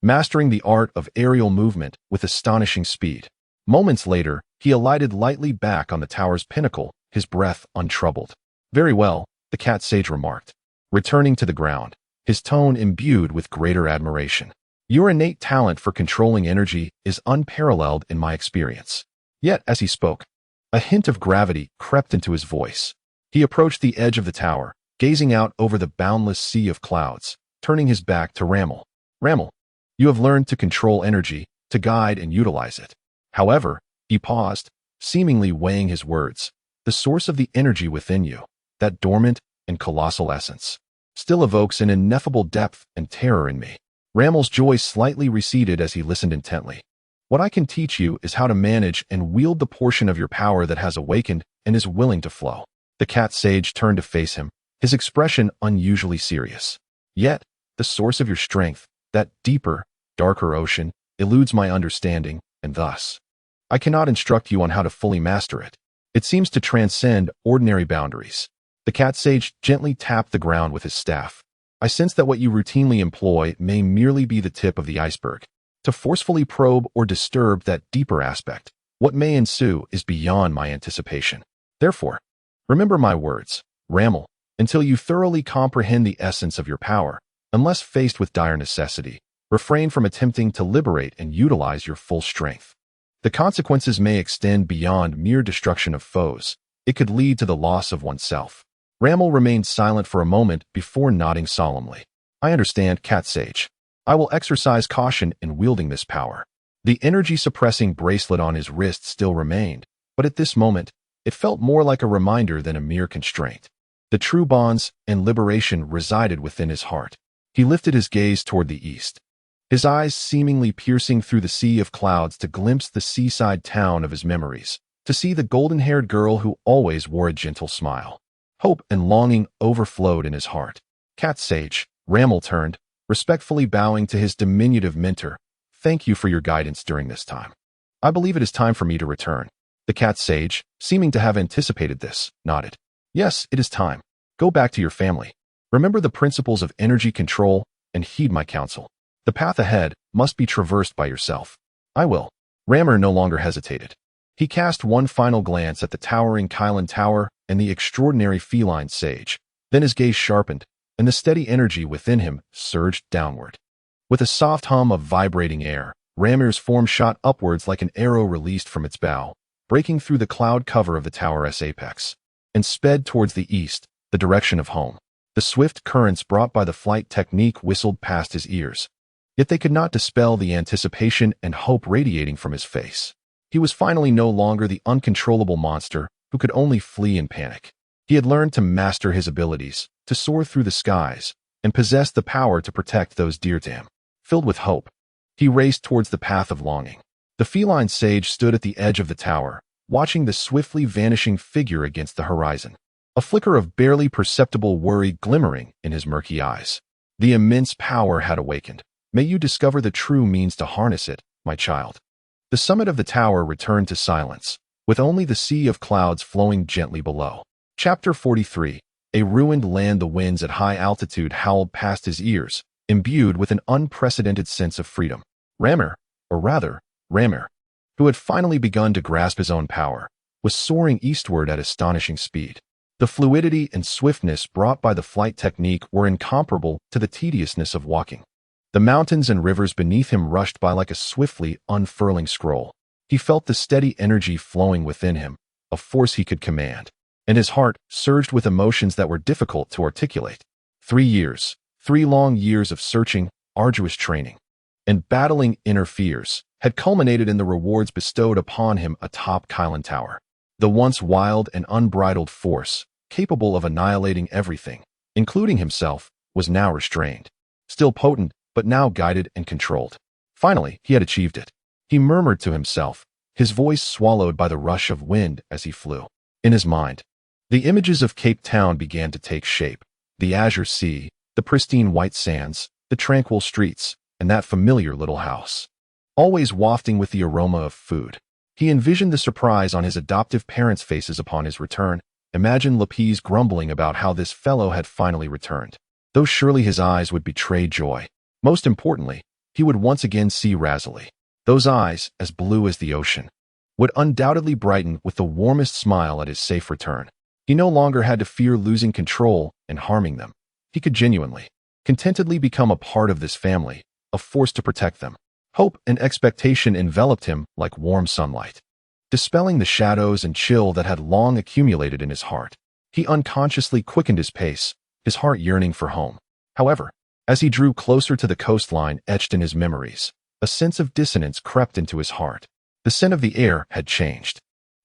mastering the art of aerial movement with astonishing speed. Moments later, he alighted lightly back on the tower's pinnacle, his breath untroubled. Very well, the cat sage remarked, returning to the ground, his tone imbued with greater admiration. Your innate talent for controlling energy is unparalleled in my experience. Yet, as he spoke, a hint of gravity crept into his voice. He approached the edge of the tower, gazing out over the boundless sea of clouds, turning his back to Rammel. Rammel, you have learned to control energy, to guide and utilize it. However, he paused, seemingly weighing his words. The source of the energy within you, that dormant and colossal essence, still evokes an ineffable depth and terror in me. Rammel's joy slightly receded as he listened intently. What I can teach you is how to manage and wield the portion of your power that has awakened and is willing to flow. The cat sage turned to face him, his expression unusually serious. Yet, the source of your strength, that deeper, darker ocean, eludes my understanding, and thus, I cannot instruct you on how to fully master it. It seems to transcend ordinary boundaries. The cat sage gently tapped the ground with his staff. I sense that what you routinely employ may merely be the tip of the iceberg. To forcefully probe or disturb that deeper aspect, what may ensue is beyond my anticipation. Therefore, remember my words, Rammel, until you thoroughly comprehend the essence of your power, unless faced with dire necessity, refrain from attempting to liberate and utilize your full strength. The consequences may extend beyond mere destruction of foes. It could lead to the loss of oneself. Rammel remained silent for a moment before nodding solemnly. I understand, cat sage. I will exercise caution in wielding this power. The energy-suppressing bracelet on his wrist still remained, but at this moment, it felt more like a reminder than a mere constraint. The true bonds and liberation resided within his heart. He lifted his gaze toward the east, his eyes seemingly piercing through the sea of clouds to glimpse the seaside town of his memories, to see the golden-haired girl who always wore a gentle smile. Hope and longing overflowed in his heart. Cat sage, Rammel turned, respectfully bowing to his diminutive mentor. Thank you for your guidance during this time. I believe it is time for me to return. The cat sage, seeming to have anticipated this, nodded. Yes, it is time. Go back to your family. Remember the principles of energy control and heed my counsel. The path ahead must be traversed by yourself. I will. Rammer no longer hesitated. He cast one final glance at the towering Kylan Tower and the extraordinary feline sage. Then his gaze sharpened, and the steady energy within him surged downward. With a soft hum of vibrating air, Rammir's form shot upwards like an arrow released from its bow, breaking through the cloud cover of the tower's apex, and sped towards the east, the direction of home. The swift currents brought by the flight technique whistled past his ears, yet they could not dispel the anticipation and hope radiating from his face. He was finally no longer the uncontrollable monster who could only flee in panic. He had learned to master his abilities, to soar through the skies, and possessed the power to protect those dear to him. Filled with hope, he raced towards the path of longing. The feline sage stood at the edge of the tower, watching the swiftly vanishing figure against the horizon, a flicker of barely perceptible worry glimmering in his murky eyes. The immense power had awakened. May you discover the true means to harness it, my child. The summit of the tower returned to silence, with only the sea of clouds flowing gently below. Chapter 43. A ruined land. The winds at high altitude howled past his ears, imbued with an unprecedented sense of freedom. Rammer, or rather, Rammer, who had finally begun to grasp his own power, was soaring eastward at astonishing speed. The fluidity and swiftness brought by the flight technique were incomparable to the tediousness of walking. The mountains and rivers beneath him rushed by like a swiftly unfurling scroll. He felt the steady energy flowing within him, a force he could command, and his heart surged with emotions that were difficult to articulate. 3 years, 3 long years of searching, arduous training, and battling inner fears had culminated in the rewards bestowed upon him atop Kylan Tower. The once wild and unbridled force, capable of annihilating everything, including himself, was now restrained. Still potent, but now guided and controlled. Finally, he had achieved it. He murmured to himself, his voice swallowed by the rush of wind as he flew. In his mind, the images of Cape Town began to take shape. The azure sea, the pristine white sands, the tranquil streets, and that familiar little house, always wafting with the aroma of food. He envisioned the surprise on his adoptive parents' faces upon his return. Imagined Lapis grumbling about how this fellow had finally returned, though surely his eyes would betray joy. Most importantly, he would once again see Razali. Those eyes, as blue as the ocean, would undoubtedly brighten with the warmest smile at his safe return. He no longer had to fear losing control and harming them. He could genuinely, contentedly become a part of this family, a force to protect them. Hope and expectation enveloped him like warm sunlight, dispelling the shadows and chill that had long accumulated in his heart. He unconsciously quickened his pace, his heart yearning for home. However, as he drew closer to the coastline etched in his memories, a sense of dissonance crept into his heart. The scent of the air had changed.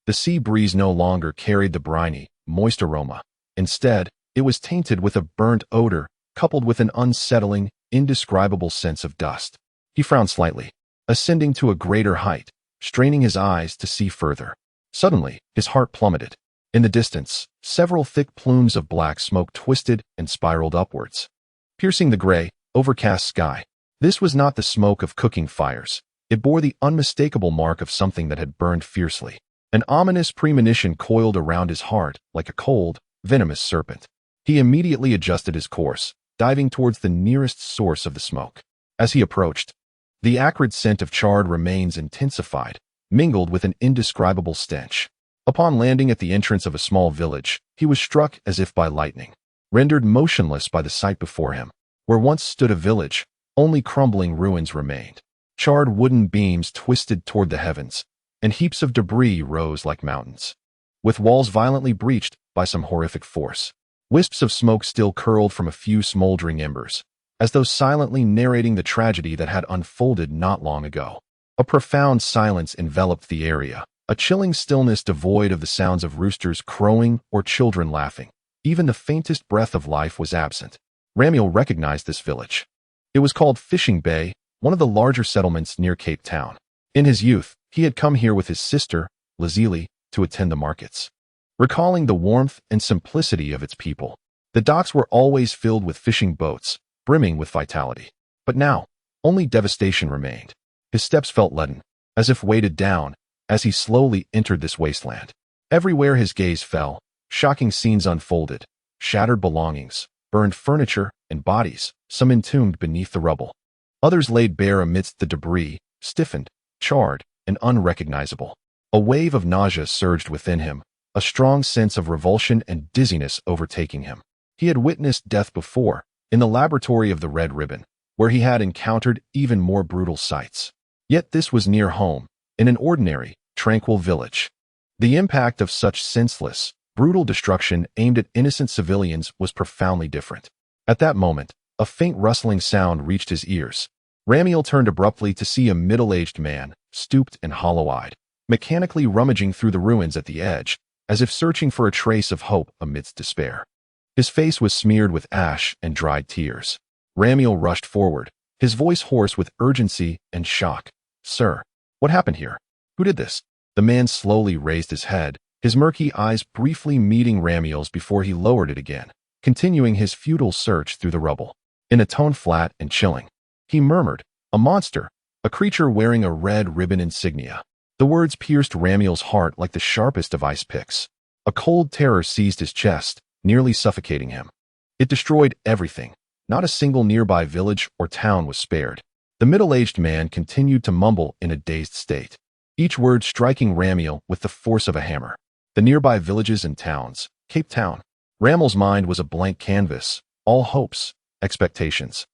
The sea breeze no longer carried the briny, moist aroma. Instead, it was tainted with a burnt odor, coupled with an unsettling, indescribable sense of dust. He frowned slightly, ascending to a greater height, straining his eyes to see further. Suddenly, his heart plummeted. In the distance, several thick plumes of black smoke twisted and spiraled upwards, piercing the gray, overcast sky. This was not the smoke of cooking fires. It bore the unmistakable mark of something that had burned fiercely. An ominous premonition coiled around his heart like a cold, venomous serpent. He immediately adjusted his course, diving towards the nearest source of the smoke. As he approached, the acrid scent of charred remains intensified, mingled with an indescribable stench. Upon landing at the entrance of a small village, he was struck as if by lightning, rendered motionless by the sight before him. Where once stood a village, only crumbling ruins remained. Charred wooden beams twisted toward the heavens, and heaps of debris rose like mountains, with walls violently breached by some horrific force. Wisps of smoke still curled from a few smoldering embers, as though silently narrating the tragedy that had unfolded not long ago. A profound silence enveloped the area, a chilling stillness devoid of the sounds of roosters crowing or children laughing. Even the faintest breath of life was absent. Ramiel recognized this village. It was called Fishing Bay, one of the larger settlements near Cape Town. In his youth, he had come here with his sister, Lazili, to attend the markets. Recalling the warmth and simplicity of its people, the docks were always filled with fishing boats, brimming with vitality. But now, only devastation remained. His steps felt leaden, as if weighted down, as he slowly entered this wasteland. Everywhere his gaze fell, shocking scenes unfolded, shattered belongings, burned furniture, and bodies, some entombed beneath the rubble. Others laid bare amidst the debris, stiffened, charred, and unrecognizable. A wave of nausea surged within him, a strong sense of revulsion and dizziness overtaking him. He had witnessed death before, in the laboratory of the Red Ribbon, where he had encountered even more brutal sights. Yet this was near home, in an ordinary, tranquil village. The impact of such senseless, brutal destruction aimed at innocent civilians was profoundly different. At that moment, a faint rustling sound reached his ears. Ramiel turned abruptly to see a middle-aged man, stooped and hollow-eyed, mechanically rummaging through the ruins at the edge, as if searching for a trace of hope amidst despair. His face was smeared with ash and dried tears. Ramiel rushed forward, his voice hoarse with urgency and shock. "Sir, what happened here? Who did this?" The man slowly raised his head, his murky eyes briefly meeting Ramiel's before he lowered it again, continuing his futile search through the rubble. In a tone flat and chilling, he murmured, "A monster, a creature wearing a red ribbon insignia." The words pierced Ramiel's heart like the sharpest of ice picks. A cold terror seized his chest, nearly suffocating him. It destroyed everything. Not a single nearby village or town was spared. The middle-aged man continued to mumble in a dazed state, each word striking Ramiel with the force of a hammer. The nearby villages and towns, Cape Town. Ramiel's mind was a blank canvas, all hopes, expectations,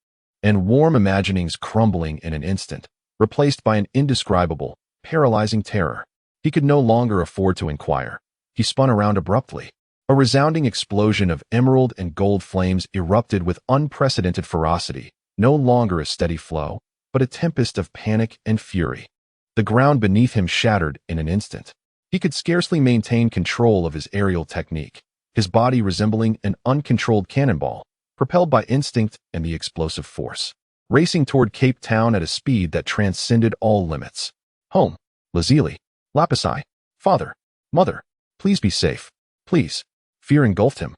and warm imaginings crumbling in an instant, replaced by an indescribable, paralyzing terror. He could no longer afford to inquire. He spun around abruptly. A resounding explosion of emerald and gold flames erupted with unprecedented ferocity, no longer a steady flow, but a tempest of panic and fury. The ground beneath him shattered in an instant. He could scarcely maintain control of his aerial technique, his body resembling an uncontrolled cannonball, propelled by instinct and the explosive force, racing toward Cape Town at a speed that transcended all limits. Home, Lazili, Lapisai, father, mother, please be safe, please. Fear engulfed him,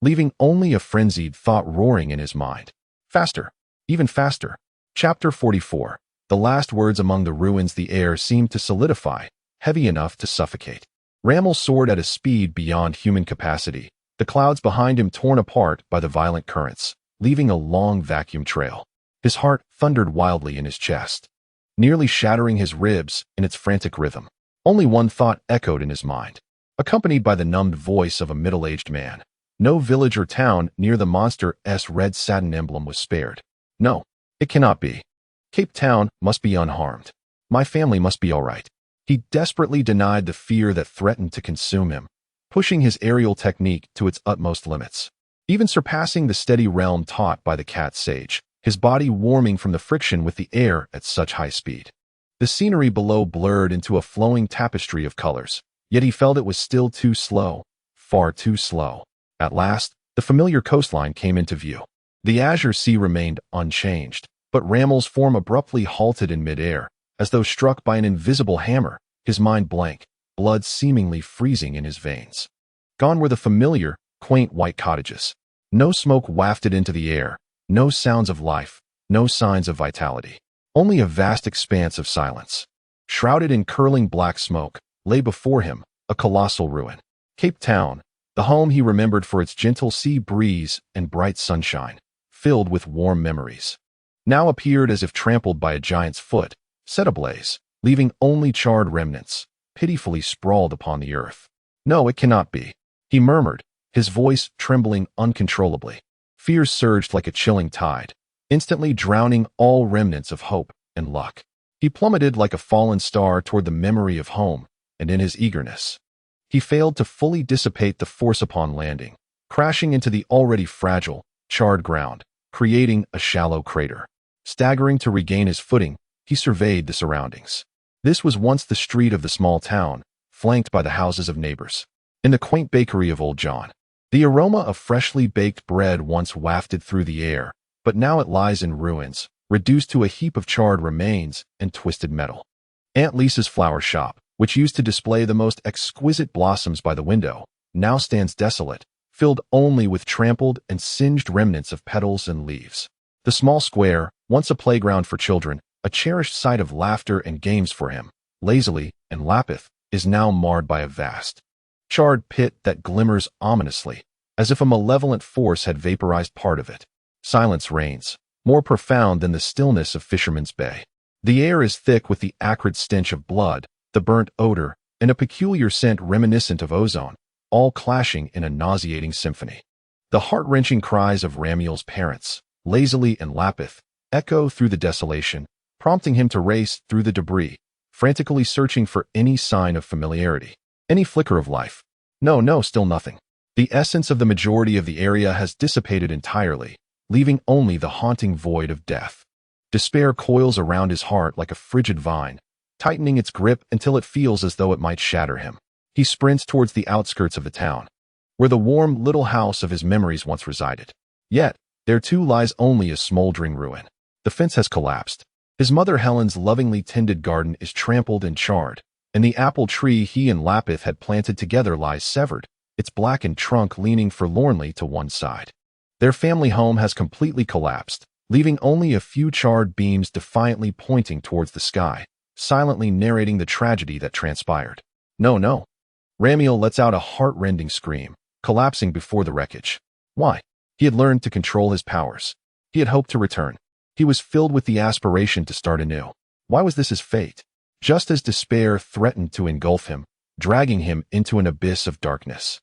leaving only a frenzied thought roaring in his mind. Faster, even faster. Chapter 44. The last words among the ruins. The air seemed to solidify, heavy enough to suffocate. Ramiel soared at a speed beyond human capacity, the clouds behind him torn apart by the violent currents, leaving a long vacuum trail. His heart thundered wildly in his chest, nearly shattering his ribs in its frantic rhythm. Only one thought echoed in his mind. accompanied by the numbed voice of a middle-aged man. No village or town near the monster's red satin emblem was spared. No, it cannot be. Cape Town must be unharmed. My family must be all right. He desperately denied the fear that threatened to consume him, pushing his aerial technique to its utmost limits, even surpassing the steady realm taught by the cat sage, his body warming from the friction with the air at such high speed. The scenery below blurred into a flowing tapestry of colors, yet he felt it was still too slow, far too slow. At last, the familiar coastline came into view. The azure sea remained unchanged, but Rammel's form abruptly halted in midair, as though struck by an invisible hammer, his mind blank, blood seemingly freezing in his veins. Gone were the familiar, quaint white cottages. No smoke wafted into the air, no sounds of life, no signs of vitality. Only a vast expanse of silence. Shrouded in curling black smoke, lay before him a colossal ruin. Cape Town, the home he remembered for its gentle sea breeze and bright sunshine, filled with warm memories, now appeared as if trampled by a giant's foot, set ablaze, leaving only charred remnants, pitifully sprawled upon the earth. No, it cannot be, he murmured, his voice trembling uncontrollably. Fears surged like a chilling tide, instantly drowning all remnants of hope and luck. He plummeted like a fallen star toward the memory of home, and in his eagerness, he failed to fully dissipate the force upon landing, crashing into the already fragile, charred ground, creating a shallow crater. Staggering to regain his footing, he surveyed the surroundings. This was once the street of the small town, flanked by the houses of neighbors. In the quaint bakery of Old John, the aroma of freshly baked bread once wafted through the air, but now it lies in ruins, reduced to a heap of charred remains and twisted metal. Aunt Lisa's flower shop, which used to display the most exquisite blossoms by the window, now stands desolate, filled only with trampled and singed remnants of petals and leaves. The small square, once a playground for children, a cherished site of laughter and games for him, lazily and lappeth, is now marred by a vast, charred pit that glimmers ominously, as if a malevolent force had vaporized part of it. Silence reigns, more profound than the stillness of Fisherman's Bay. The air is thick with the acrid stench of blood, the burnt odor, and a peculiar scent reminiscent of ozone, all clashing in a nauseating symphony. The heart-wrenching cries of Ramiel's parents, lazily and Lapith, echo through the desolation, prompting him to race through the debris, frantically searching for any sign of familiarity, any flicker of life. No, still nothing. The essence of the majority of the area has dissipated entirely, leaving only the haunting void of death. Despair coils around his heart like a frigid vine, tightening its grip until it feels as though it might shatter him. He sprints towards the outskirts of the town, where the warm little house of his memories once resided. Yet, there too lies only a smoldering ruin. The fence has collapsed. His mother Helen's lovingly tended garden is trampled and charred, and the apple tree he and Lapith had planted together lies severed, its blackened trunk leaning forlornly to one side. Their family home has completely collapsed, leaving only a few charred beams defiantly pointing towards the sky, silently narrating the tragedy that transpired. No. Ramiel lets out a heart-rending scream, collapsing before the wreckage. Why? He had learned to control his powers. He had hoped to return. He was filled with the aspiration to start anew. Why was this his fate? Just as despair threatened to engulf him, dragging him into an abyss of darkness.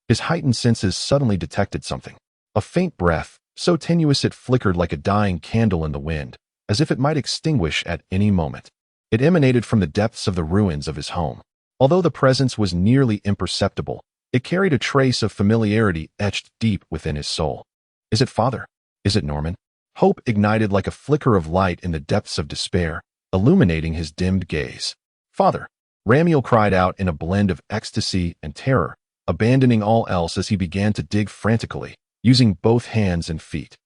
His heightened senses suddenly detected something. A faint breath, so tenuous it flickered like a dying candle in the wind, as if it might extinguish at any moment. It emanated from the depths of the ruins of his home. Although the presence was nearly imperceptible, it carried a trace of familiarity etched deep within his soul. Is it father? Is it Norman? Hope ignited like a flicker of light in the depths of despair, illuminating his dimmed gaze. Father! Ramiel cried out in a blend of ecstasy and terror, abandoning all else as he began to dig frantically, using both hands and feet.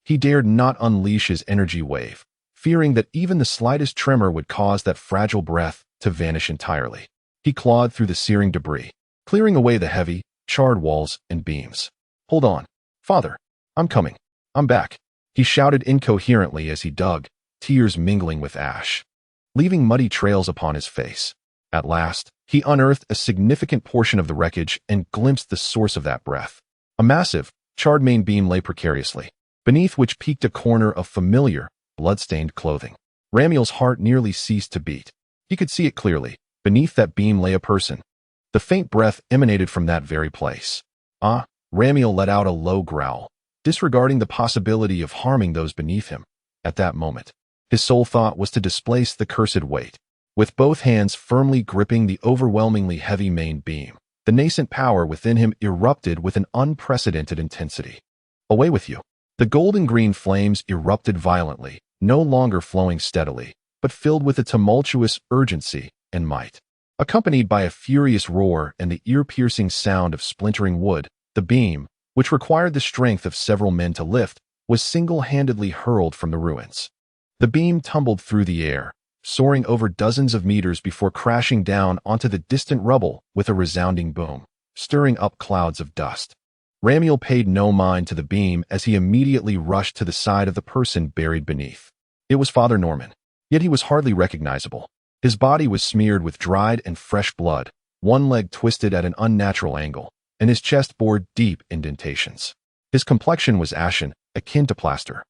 He dared not unleash his energy wave, fearing that even the slightest tremor would cause that fragile breath to vanish entirely. He clawed through the searing debris, clearing away the heavy, charred walls and beams. Hold on. Father, I'm coming. I'm back. He shouted incoherently as he dug, tears mingling with ash, leaving muddy trails upon his face. At last, he unearthed a significant portion of the wreckage and glimpsed the source of that breath. A massive, charred main beam lay precariously, beneath which peeked a corner of familiar, blood-stained clothing. Ramiel's heart nearly ceased to beat. He could see it clearly. Beneath that beam lay a person. The faint breath emanated from that very place. Ah, Ramiel let out a low growl, disregarding the possibility of harming those beneath him. At that moment, his sole thought was to displace the cursed weight. With both hands firmly gripping the overwhelmingly heavy main beam, the nascent power within him erupted with an unprecedented intensity. Away with you. The golden-green flames erupted violently, no longer flowing steadily, but filled with a tumultuous urgency and might. Accompanied by a furious roar and the ear-piercing sound of splintering wood, the beam, which required the strength of several men to lift, was single-handedly hurled from the ruins. The beam tumbled through the air, soaring over dozens of meters before crashing down onto the distant rubble with a resounding boom, stirring up clouds of dust. Ramiel paid no mind to the beam as he immediately rushed to the side of the person buried beneath. It was Father Norman, yet he was hardly recognizable. His body was smeared with dried and fresh blood, one leg twisted at an unnatural angle, and his chest bore deep indentations. His complexion was ashen, akin to plaster,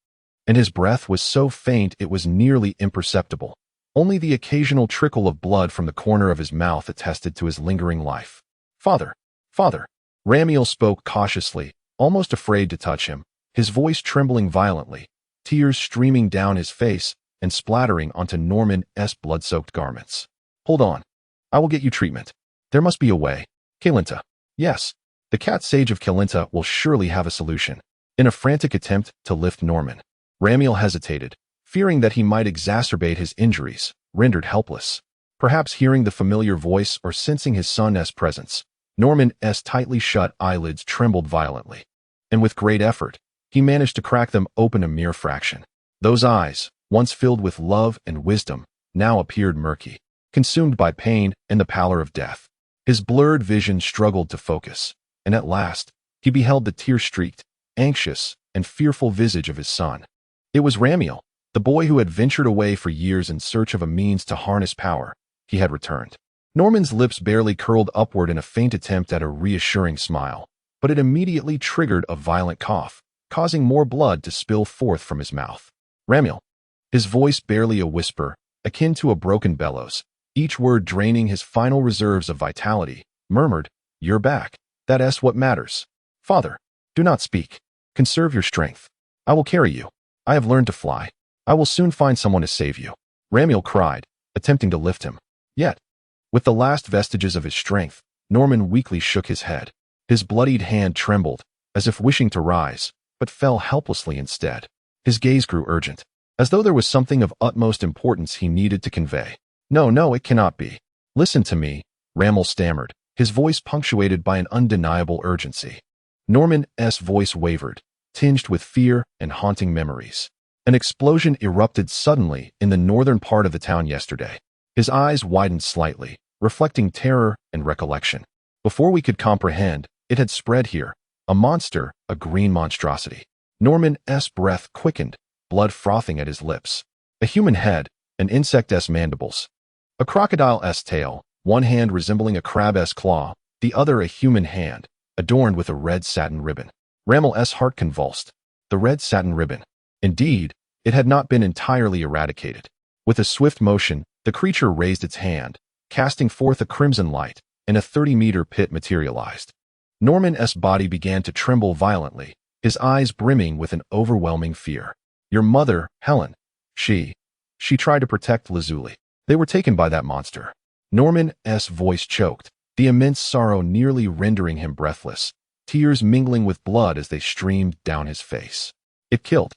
and his breath was so faint it was nearly imperceptible. Only the occasional trickle of blood from the corner of his mouth attested to his lingering life. Father! Father! Ramiel spoke cautiously, almost afraid to touch him, his voice trembling violently, tears streaming down his face and splattering onto Norman's blood-soaked garments. Hold on. I will get you treatment. There must be a way. Kalinta. Yes. The cat sage of Kalinta will surely have a solution. In a frantic attempt to lift Norman, Ramiel hesitated, fearing that he might exacerbate his injuries, rendered helpless. Perhaps hearing the familiar voice or sensing his son's presence, Norman's tightly shut eyelids trembled violently, and with great effort, he managed to crack them open a mere fraction. Those eyes, once filled with love and wisdom, now appeared murky, consumed by pain and the pallor of death. His blurred vision struggled to focus, and at last, he beheld the tear-streaked, anxious, and fearful visage of his son. It was Ramiel, the boy who had ventured away for years in search of a means to harness power. He had returned. Norman's lips barely curled upward in a faint attempt at a reassuring smile, but it immediately triggered a violent cough, causing more blood to spill forth from his mouth. Ramiel, his voice barely a whisper, akin to a broken bellows, each word draining his final reserves of vitality, murmured, "You're back. That's what matters. Father, do not speak. Conserve your strength. I will carry you. I have learned to fly. I will soon find someone to save you." Ramiel cried, attempting to lift him. Yet, with the last vestiges of his strength, Norman weakly shook his head. His bloodied hand trembled, as if wishing to rise, but fell helplessly instead. His gaze grew urgent, as though there was something of utmost importance he needed to convey. No, it cannot be. Listen to me, Ramiel stammered, his voice punctuated by an undeniable urgency. Norman's voice wavered, tinged with fear and haunting memories. An explosion erupted suddenly in the northern part of the town yesterday. His eyes widened slightly, reflecting terror and recollection. Before we could comprehend, it had spread here. A monster, a green monstrosity. Norman's breath quickened, blood frothing at his lips. A human head, an insect's mandibles. A crocodile's tail, one hand resembling a crab's claw, the other a human hand, adorned with a red satin ribbon. Ramiel's heart convulsed. The red satin ribbon. Indeed, it had not been entirely eradicated. With a swift motion, the creature raised its hand, casting forth a crimson light, and a 30-meter pit materialized. Norman's body began to tremble violently, his eyes brimming with an overwhelming fear. Your mother, Helen. She tried to protect Lazuli. They were taken by that monster. Norman's voice choked, the immense sorrow nearly rendering him breathless, tears mingling with blood as they streamed down his face. It killed.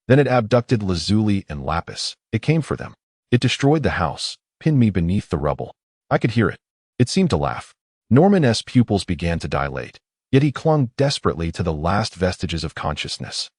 Then it abducted Lazuli and Lapis. It came for them. It destroyed the house, pinned me beneath the rubble. I could hear it. It seemed to laugh. Norman's pupils began to dilate, yet he clung desperately to the last vestiges of consciousness,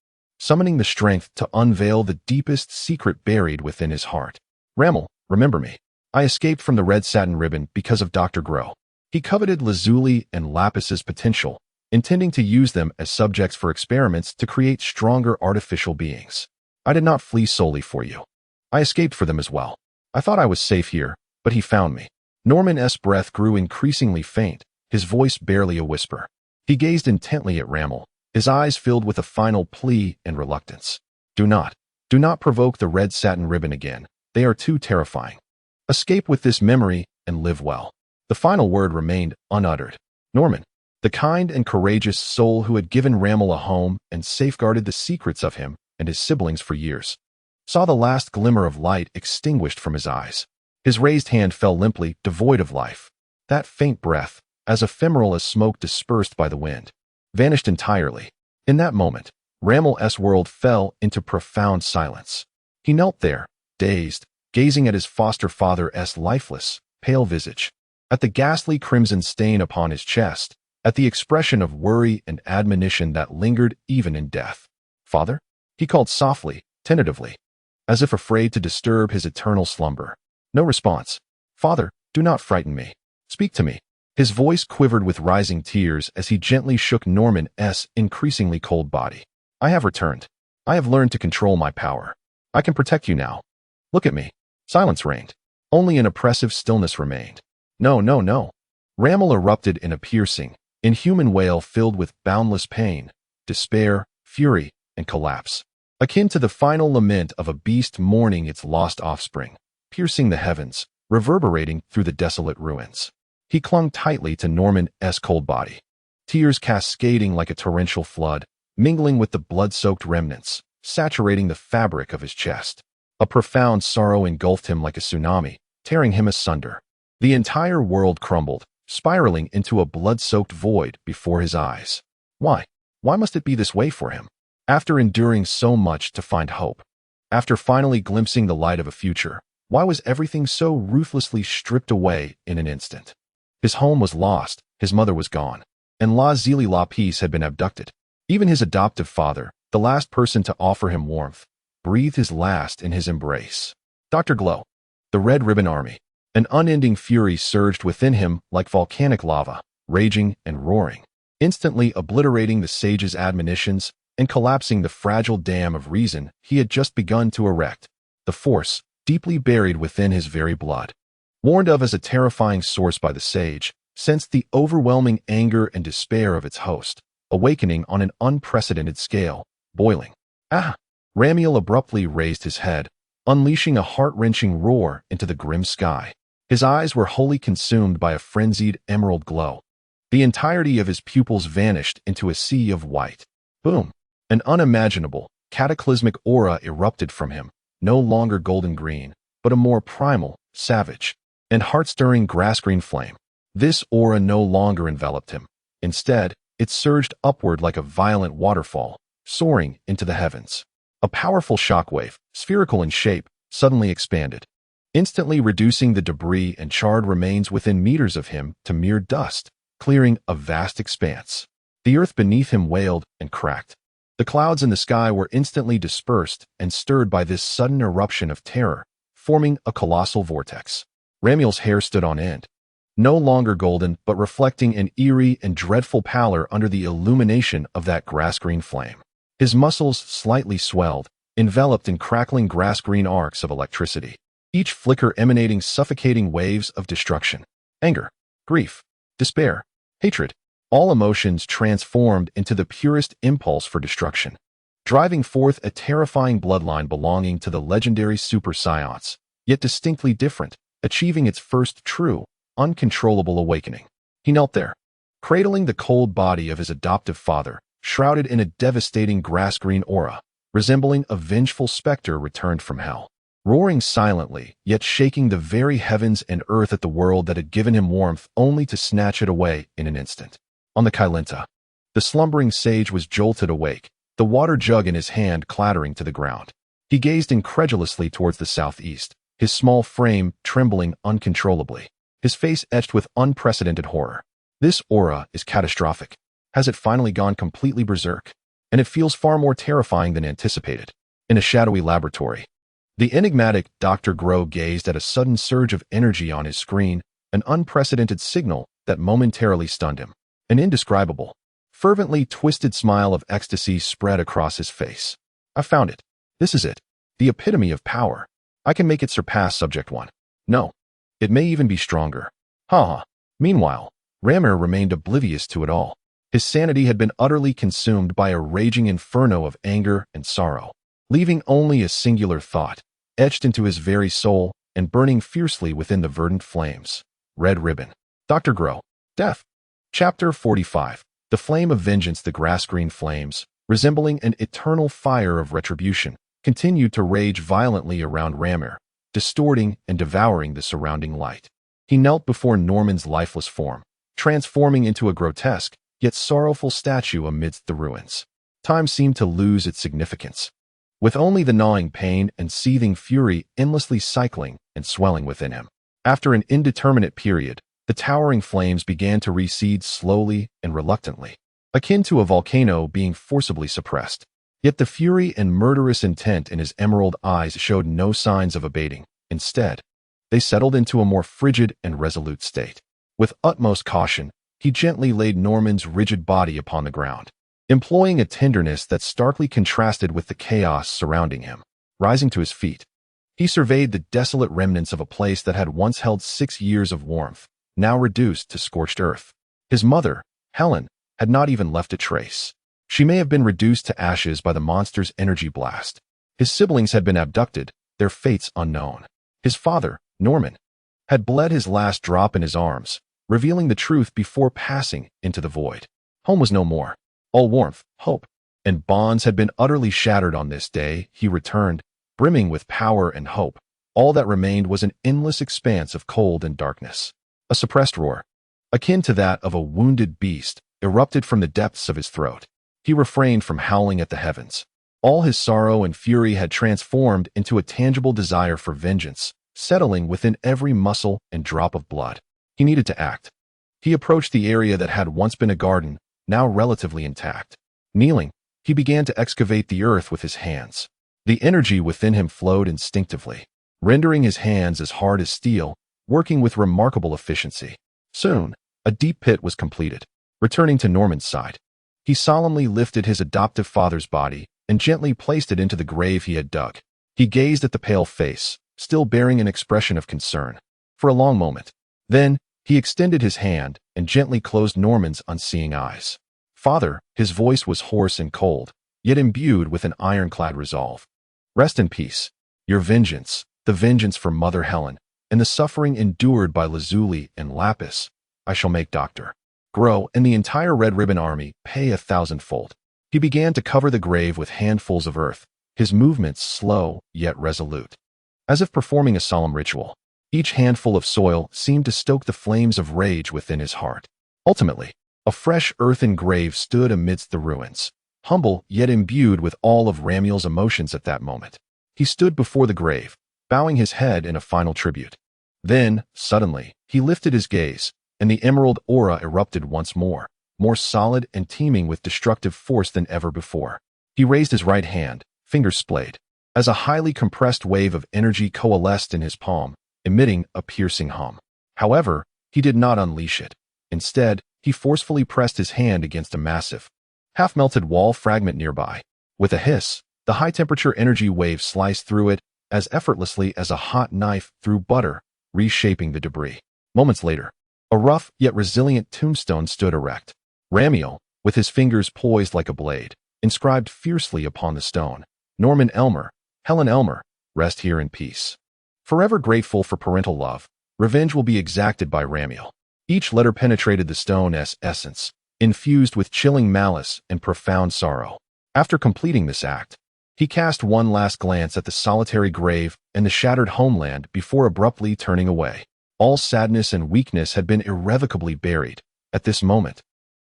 summoning the strength to unveil the deepest secret buried within his heart. Ramiel, remember me. I escaped from the red satin ribbon because of Dr. Gero. He coveted Lazuli and Lapis's potential, intending to use them as subjects for experiments to create stronger artificial beings. I did not flee solely for you. I escaped for them as well. I thought I was safe here, but he found me. Norman's breath grew increasingly faint, his voice barely a whisper. He gazed intently at Ramiel, his eyes filled with a final plea and reluctance. Do not provoke the red satin ribbon again. They are too terrifying. Escape with this memory and live well. The final word remained unuttered. Norman, the kind and courageous soul who had given Ramel a home and safeguarded the secrets of him and his siblings for years, saw the last glimmer of light extinguished from his eyes. His raised hand fell limply, devoid of life. That faint breath, as ephemeral as smoke dispersed by the wind, vanished entirely. In that moment, Ramel's world fell into profound silence. He knelt there, dazed, gazing at his foster father's lifeless, pale visage, at the ghastly crimson stain upon his chest, at the expression of worry and admonition that lingered even in death. "Father?" he called softly, tentatively, as if afraid to disturb his eternal slumber. No response. "Father, do not frighten me. Speak to me." His voice quivered with rising tears as he gently shook Norman's increasingly cold body. "I have returned. I have learned to control my power. I can protect you now. Look at me." Silence reigned. Only an oppressive stillness remained. "No, no, no." Ramel erupted in a piercing, inhuman wail filled with boundless pain, despair, fury, and collapse, akin to the final lament of a beast mourning its lost offspring, piercing the heavens, reverberating through the desolate ruins. He clung tightly to Norman's cold body, tears cascading like a torrential flood, mingling with the blood-soaked remnants, saturating the fabric of his chest. A profound sorrow engulfed him like a tsunami, tearing him asunder. The entire world crumbled, spiraling into a blood-soaked void before his eyes. Why? Why must it be this way for him? After enduring so much to find hope, after finally glimpsing the light of a future, why was everything so ruthlessly stripped away in an instant? His home was lost, his mother was gone, and La Zili La Peace had been abducted. Even his adoptive father, the last person to offer him warmth, breathed his last in his embrace. Dr. Glow, the Red Ribbon Army. An unending fury surged within him like volcanic lava, raging and roaring, instantly obliterating the sage's admonitions and collapsing the fragile dam of reason he had just begun to erect. The force, deeply buried within his very blood, warned of as a terrifying source by the sage, sensed the overwhelming anger and despair of its host, awakening on an unprecedented scale, boiling. "Ah!" Ramiel abruptly raised his head, unleashing a heart-wrenching roar into the grim sky. His eyes were wholly consumed by a frenzied emerald glow. The entirety of his pupils vanished into a sea of white. Boom! An unimaginable, cataclysmic aura erupted from him, no longer golden green, but a more primal, savage, and heart-stirring grass-green flame. This aura no longer enveloped him. Instead, it surged upward like a violent waterfall, soaring into the heavens. A powerful shockwave, spherical in shape, suddenly expanded, instantly reducing the debris and charred remains within meters of him to mere dust, clearing a vast expanse. The earth beneath him wailed and cracked. The clouds in the sky were instantly dispersed and stirred by this sudden eruption of terror, forming a colossal vortex. Ramiel's hair stood on end, no longer golden but reflecting an eerie and dreadful pallor under the illumination of that grass-green flame. His muscles slightly swelled, enveloped in crackling grass-green arcs of electricity, each flicker emanating suffocating waves of destruction. Anger, grief, despair, hatred, all emotions transformed into the purest impulse for destruction, driving forth a terrifying bloodline belonging to the legendary Super Saiyans, yet distinctly different, achieving its first true, uncontrollable awakening. He knelt there, cradling the cold body of his adoptive father, shrouded in a devastating grass-green aura, resembling a vengeful specter returned from hell, roaring silently, yet shaking the very heavens and earth at the world that had given him warmth only to snatch it away in an instant. On the Kailinta, the slumbering sage was jolted awake, the water jug in his hand clattering to the ground. He gazed incredulously towards the southeast, his small frame trembling uncontrollably, his face etched with unprecedented horror. This aura is catastrophic. Has it finally gone completely berserk? And it feels far more terrifying than anticipated. In a shadowy laboratory, the enigmatic Dr. Gero gazed at a sudden surge of energy on his screen, an unprecedented signal that momentarily stunned him. An indescribable, fervently twisted smile of ecstasy spread across his face. "I found it. This is it. The epitome of power. I can make it surpass Subject 1. No. It may even be stronger." Ha ha. Meanwhile, Ramir remained oblivious to it all. His sanity had been utterly consumed by a raging inferno of anger and sorrow, leaving only a singular thought, etched into his very soul and burning fiercely within the verdant flames. Red Ribbon. Dr. Gero. Death. Chapter 45. The flame of vengeance. The grass-green flames, resembling an eternal fire of retribution, continued to rage violently around Ramir, distorting and devouring the surrounding light. He knelt before Norman's lifeless form, transforming into a grotesque, yet sorrowful statue amidst the ruins. Time seemed to lose its significance, with only the gnawing pain and seething fury endlessly cycling and swelling within him. After an indeterminate period, the towering flames began to recede slowly and reluctantly, akin to a volcano being forcibly suppressed. Yet the fury and murderous intent in his emerald eyes showed no signs of abating. Instead, they settled into a more frigid and resolute state. With utmost caution, he gently laid Norman's rigid body upon the ground, employing a tenderness that starkly contrasted with the chaos surrounding him. Rising to his feet, he surveyed the desolate remnants of a place that had once held 6 years of warmth, now reduced to scorched earth. His mother, Helen, had not even left a trace. She may have been reduced to ashes by the monster's energy blast. His siblings had been abducted, their fates unknown. His father, Norman, had bled his last drop in his arms, revealing the truth before passing into the void. Home was no more. All warmth, hope, and bonds had been utterly shattered on this day. He returned, brimming with power and hope. All that remained was an endless expanse of cold and darkness. A suppressed roar, akin to that of a wounded beast, erupted from the depths of his throat. He refrained from howling at the heavens. All his sorrow and fury had transformed into a tangible desire for vengeance, settling within every muscle and drop of blood. He needed to act. He approached the area that had once been a garden, now relatively intact. Kneeling, he began to excavate the earth with his hands. The energy within him flowed instinctively, rendering his hands as hard as steel, working with remarkable efficiency. Soon, a deep pit was completed. Returning to Norman's side, he solemnly lifted his adoptive father's body and gently placed it into the grave he had dug. He gazed at the pale face, still bearing an expression of concern, for a long moment. Then, he extended his hand and gently closed Norman's unseeing eyes. Father, his voice was hoarse and cold, yet imbued with an ironclad resolve. Rest in peace. Your vengeance, the vengeance for Mother Helen, and the suffering endured by Lazuli and Lapis, I shall make Dr. Gero and the entire Red Ribbon Army pay 1,000-fold. He began to cover the grave with handfuls of earth, his movements slow yet resolute, as if performing a solemn ritual. Each handful of soil seemed to stoke the flames of rage within his heart. Ultimately, a fresh earthen grave stood amidst the ruins, humble yet imbued with all of Ramiel's emotions at that moment. He stood before the grave, bowing his head in a final tribute. Then, suddenly, he lifted his gaze, and the emerald aura erupted once more solid and teeming with destructive force than ever before. He raised his right hand, fingers splayed, as a highly compressed wave of energy coalesced in his palm, emitting a piercing hum. However, he did not unleash it. Instead, he forcefully pressed his hand against a massive, half-melted wall fragment nearby. With a hiss, the high-temperature energy wave sliced through it as effortlessly as a hot knife through butter, reshaping the debris. Moments later, a rough yet resilient tombstone stood erect. Ramiel, with his fingers poised like a blade, inscribed fiercely upon the stone, Norman Elmer, Helen Elmer, rest here in peace. Forever grateful for parental love, revenge will be exacted by Ramiel. Each letter penetrated the stone's essence, infused with chilling malice and profound sorrow. After completing this act, he cast one last glance at the solitary grave and the shattered homeland before abruptly turning away. All sadness and weakness had been irrevocably buried. At this moment,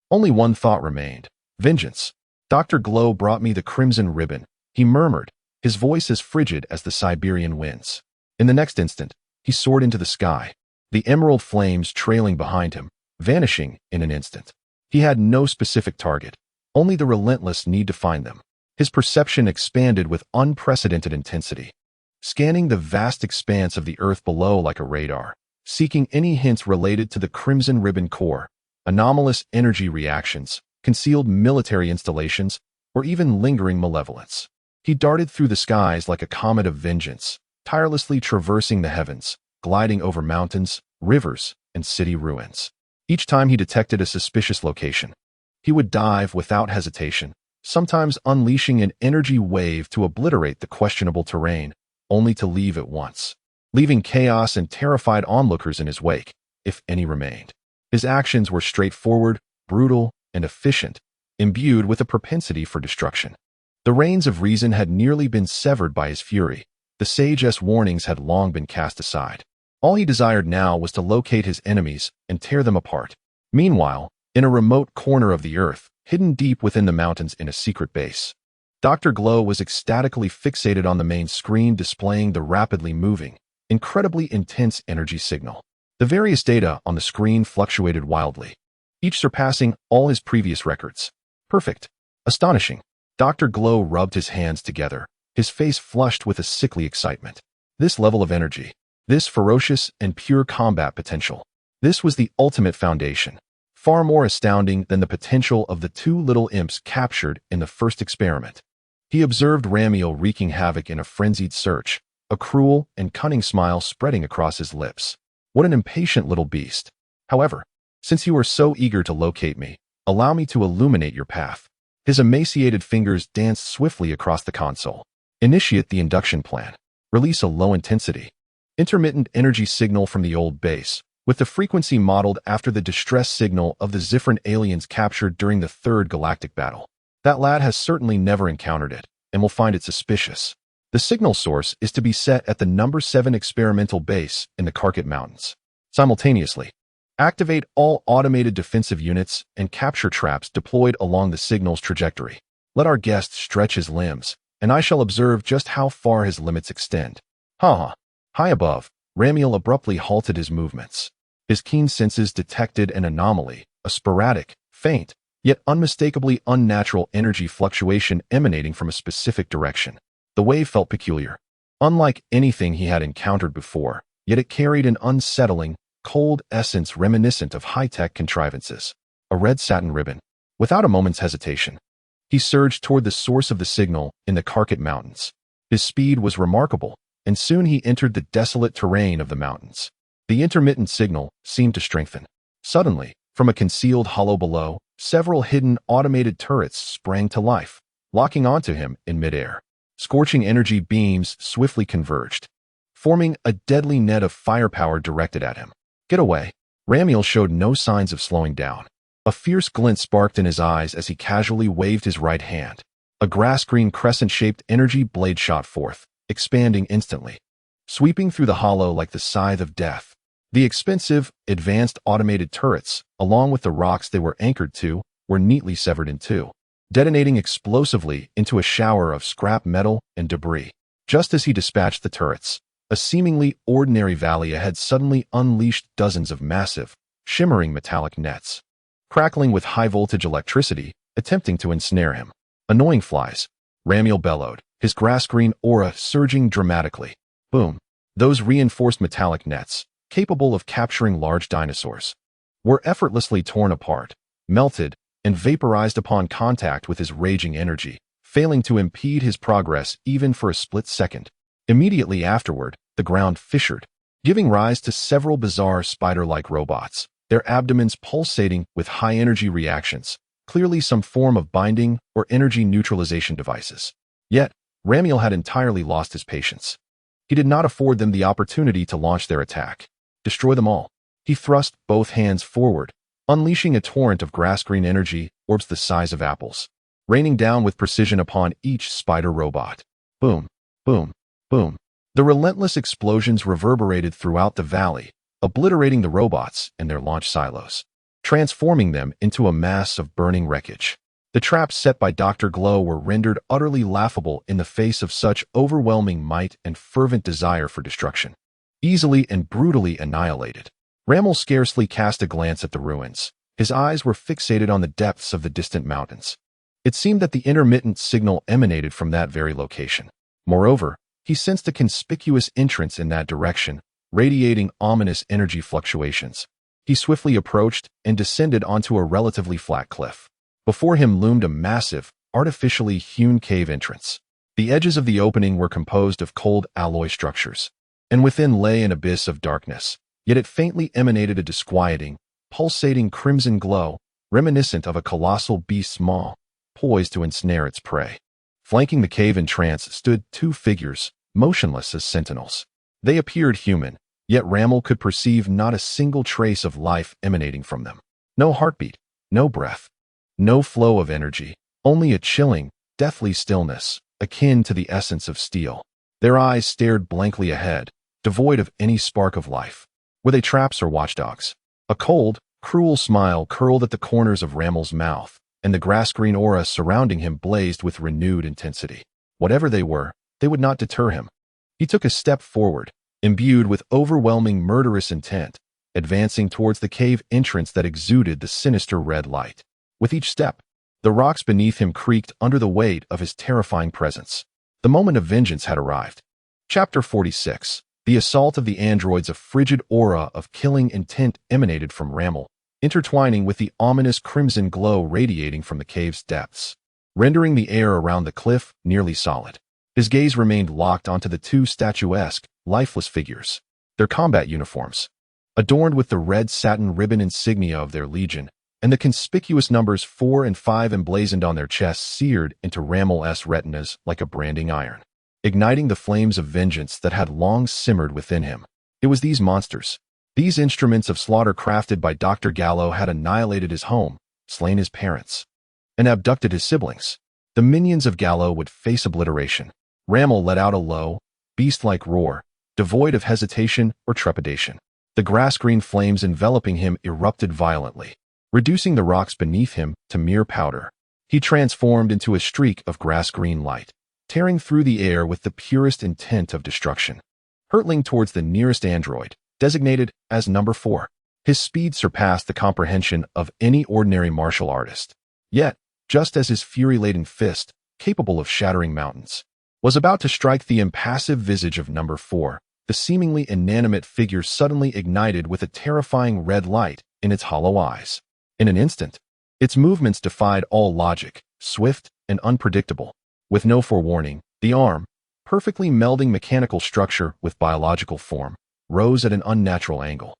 only one thought remained: vengeance. Dr. Gero brought me the crimson ribbon, he murmured, his voice as frigid as the Siberian winds. In the next instant, he soared into the sky, the emerald flames trailing behind him, vanishing in an instant. He had no specific target, only the relentless need to find them. His perception expanded with unprecedented intensity, scanning the vast expanse of the earth below like a radar, seeking any hints related to the Crimson Ribbon core, anomalous energy reactions, concealed military installations, or even lingering malevolence. He darted through the skies like a comet of vengeance, tirelessly traversing the heavens, gliding over mountains, rivers, and city ruins. Each time he detected a suspicious location, he would dive without hesitation, sometimes unleashing an energy wave to obliterate the questionable terrain, only to leave at once, leaving chaos and terrified onlookers in his wake, if any remained. His actions were straightforward, brutal, and efficient, imbued with a propensity for destruction. The reins of reason had nearly been severed by his fury. The sage's warnings had long been cast aside. All he desired now was to locate his enemies and tear them apart. Meanwhile, in a remote corner of the earth, hidden deep within the mountains in a secret base, Dr. Glow was ecstatically fixated on the main screen displaying the rapidly moving, incredibly intense energy signal. The various data on the screen fluctuated wildly, each surpassing all his previous records. Perfect. Astonishing. Dr. Glow rubbed his hands together, his face flushed with a sickly excitement. This level of energy, this ferocious and pure combat potential, this was the ultimate foundation, far more astounding than the potential of the two little imps captured in the first experiment. He observed Ramiel wreaking havoc in a frenzied search, a cruel and cunning smile spreading across his lips. What an impatient little beast. However, since you are so eager to locate me, allow me to illuminate your path. His emaciated fingers danced swiftly across the console. Initiate the induction plan. Release a low-intensity, intermittent energy signal from the old base, with the frequency modeled after the distress signal of the Zifran aliens captured during the Third Galactic Battle. That lad has certainly never encountered it, and will find it suspicious. The signal source is to be set at the number 7 experimental base in the Karkat Mountains. Simultaneously, activate all automated defensive units and capture traps deployed along the signal's trajectory. Let our guest stretch his limbs, and I shall observe just how far his limits extend. Ha! High above, Ramiel abruptly halted his movements. His keen senses detected an anomaly, a sporadic, faint, yet unmistakably unnatural energy fluctuation emanating from a specific direction. The wave felt peculiar, unlike anything he had encountered before, yet it carried an unsettling, cold essence reminiscent of high-tech contrivances. A red satin ribbon. Without a moment's hesitation, he surged toward the source of the signal in the Karkat Mountains. His speed was remarkable, and soon he entered the desolate terrain of the mountains. The intermittent signal seemed to strengthen. Suddenly, from a concealed hollow below, several hidden automated turrets sprang to life, locking onto him in midair. Scorching energy beams swiftly converged, forming a deadly net of firepower directed at him. Get away. Ramiel showed no signs of slowing down. A fierce glint sparked in his eyes as he casually waved his right hand. A grass-green crescent-shaped energy blade shot forth, expanding instantly, sweeping through the hollow like the scythe of death. The expensive, advanced automated turrets, along with the rocks they were anchored to, were neatly severed in two, detonating explosively into a shower of scrap metal and debris. Just as he dispatched the turrets, a seemingly ordinary valley ahead suddenly unleashed dozens of massive, shimmering metallic nets, crackling with high-voltage electricity, attempting to ensnare him. Annoying flies, Ramiel bellowed, his grass-green aura surging dramatically. Boom. Those reinforced metallic nets, capable of capturing large dinosaurs, were effortlessly torn apart, melted, and vaporized upon contact with his raging energy, failing to impede his progress even for a split second. Immediately afterward, the ground fissured, giving rise to several bizarre spider-like robots, their abdomens pulsating with high-energy reactions, clearly some form of binding or energy neutralization devices. Yet, Ramiel had entirely lost his patience. He did not afford them the opportunity to launch their attack. Destroy them all. He thrust both hands forward, unleashing a torrent of grass-green energy, orbs the size of apples, raining down with precision upon each spider robot. Boom, boom, boom. The relentless explosions reverberated throughout the valley, obliterating the robots and their launch silos, transforming them into a mass of burning wreckage. The traps set by Dr. Glow were rendered utterly laughable in the face of such overwhelming might and fervent desire for destruction. Easily and brutally annihilated. Ramiel scarcely cast a glance at the ruins. His eyes were fixated on the depths of the distant mountains. It seemed that the intermittent signal emanated from that very location. Moreover, he sensed a conspicuous entrance in that direction, radiating ominous energy fluctuations. He swiftly approached and descended onto a relatively flat cliff. Before him loomed a massive, artificially hewn cave entrance. The edges of the opening were composed of cold alloy structures, and within lay an abyss of darkness, yet it faintly emanated a disquieting, pulsating crimson glow, reminiscent of a colossal beast's maw, poised to ensnare its prey. Flanking the cave entrance stood two figures, motionless as sentinels. They appeared human, Yet Ramel could perceive not a single trace of life emanating from them. No heartbeat, no breath, no flow of energy, only a chilling, deathly stillness, akin to the essence of steel. Their eyes stared blankly ahead, devoid of any spark of life. Were they traps or watchdogs? A cold, cruel smile curled at the corners of Ramel's mouth, and the grass-green aura surrounding him blazed with renewed intensity. Whatever they were, they would not deter him. He took a step forward, imbued with overwhelming murderous intent, advancing towards the cave entrance that exuded the sinister red light. With each step, the rocks beneath him creaked under the weight of his terrifying presence. The moment of vengeance had arrived. Chapter 46. The assault of the androids. A frigid aura of killing intent emanated from Ramel, intertwining with the ominous crimson glow radiating from the cave's depths, rendering the air around the cliff nearly solid. His gaze remained locked onto the two statuesque, lifeless figures. Their combat uniforms, adorned with the red satin ribbon insignia of their legion, and the conspicuous numbers 4 and 5 emblazoned on their chests, seared into Ramel's retinas like a branding iron, igniting the flames of vengeance that had long simmered within him. It was these monsters, these instruments of slaughter crafted by Dr. Gallo, had annihilated his home, slain his parents, and abducted his siblings. The minions of Gallo would face obliteration. Ramel let out a low, beast-like roar, devoid of hesitation or trepidation. The grass-green flames enveloping him erupted violently, reducing the rocks beneath him to mere powder. He transformed into a streak of grass-green light, tearing through the air with the purest intent of destruction. Hurtling towards the nearest android, designated as number 4, his speed surpassed the comprehension of any ordinary martial artist. Yet, just as his fury-laden fist, capable of shattering mountains, was about to strike the impassive visage of number 4, the seemingly inanimate figure suddenly ignited with a terrifying red light in its hollow eyes. In an instant, its movements defied all logic, swift and unpredictable. With no forewarning, the arm, perfectly melding mechanical structure with biological form, rose at an unnatural angle,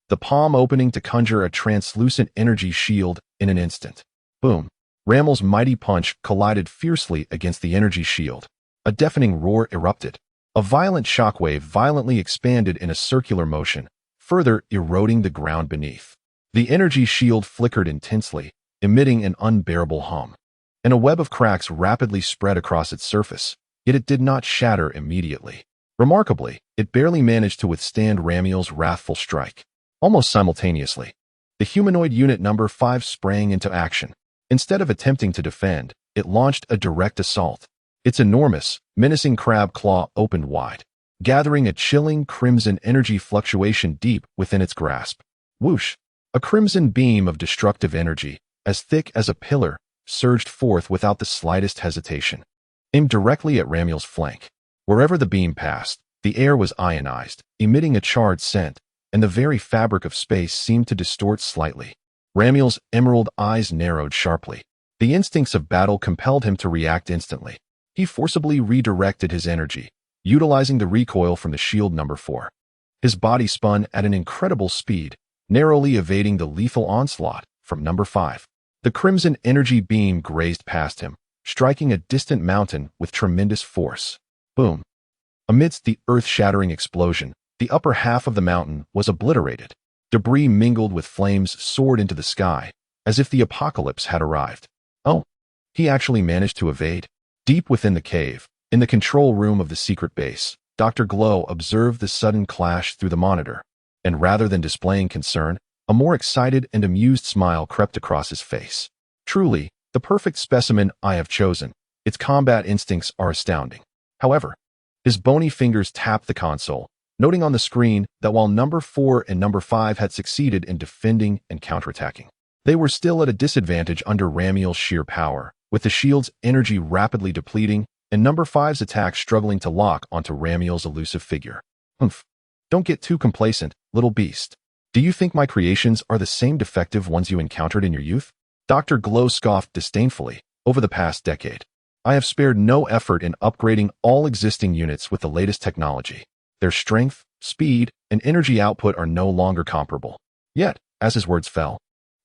the palm opening to conjure a translucent energy shield in an instant. Boom! Ramel's mighty punch collided fiercely against the energy shield. A deafening roar erupted. A violent shockwave violently expanded in a circular motion, further eroding the ground beneath. The energy shield flickered intensely, emitting an unbearable hum, and a web of cracks rapidly spread across its surface, yet it did not shatter immediately. Remarkably, it barely managed to withstand Ramel's wrathful strike. Almost simultaneously, the humanoid unit number 5 sprang into action. Instead of attempting to defend, it launched a direct assault. Its enormous, menacing crab claw opened wide, gathering a chilling crimson energy fluctuation deep within its grasp. Whoosh! A crimson beam of destructive energy, as thick as a pillar, surged forth without the slightest hesitation, aimed directly at Ramel's flank. Wherever the beam passed, the air was ionized, emitting a charred scent, and the very fabric of space seemed to distort slightly. Ramel's emerald eyes narrowed sharply. The instincts of battle compelled him to react instantly. He forcibly redirected his energy, utilizing the recoil from the shield number 4. His body spun at an incredible speed, narrowly evading the lethal onslaught from number 5. The crimson energy beam grazed past him, striking a distant mountain with tremendous force. Boom! Amidst the earth-shattering explosion, the upper half of the mountain was obliterated. Debris mingled with flames soared into the sky, as if the apocalypse had arrived. Oh, he actually managed to evade. Deep within the cave, in the control room of the secret base, Dr. Glow observed the sudden clash through the monitor, and rather than displaying concern, a more excited and amused smile crept across his face. Truly, the perfect specimen I have chosen. Its combat instincts are astounding. However, his bony fingers tapped the console, noting on the screen that while number 4 and number 5 had succeeded in defending and counterattacking, they were still at a disadvantage under Ramel's sheer power, with the shield's energy rapidly depleting and number 5's attack struggling to lock onto Ramel's elusive figure. Humph. Don't get too complacent, little beast. Do you think my creations are the same defective ones you encountered in your youth? Dr. Glow scoffed disdainfully. Over the past decade, I have spared no effort in upgrading all existing units with the latest technology. Their strength, speed, and energy output are no longer comparable. Yet, as his words fell,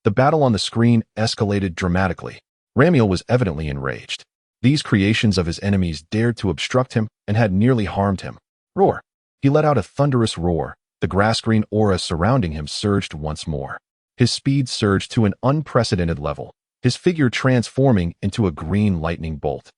the battle on the screen escalated dramatically. Ramel was evidently enraged. These creations of his enemies dared to obstruct him and had nearly harmed him. Roar! He let out a thunderous roar, The grass-green aura surrounding him surged once more. His speed surged to an unprecedented level, his figure transforming into a green lightning bolt.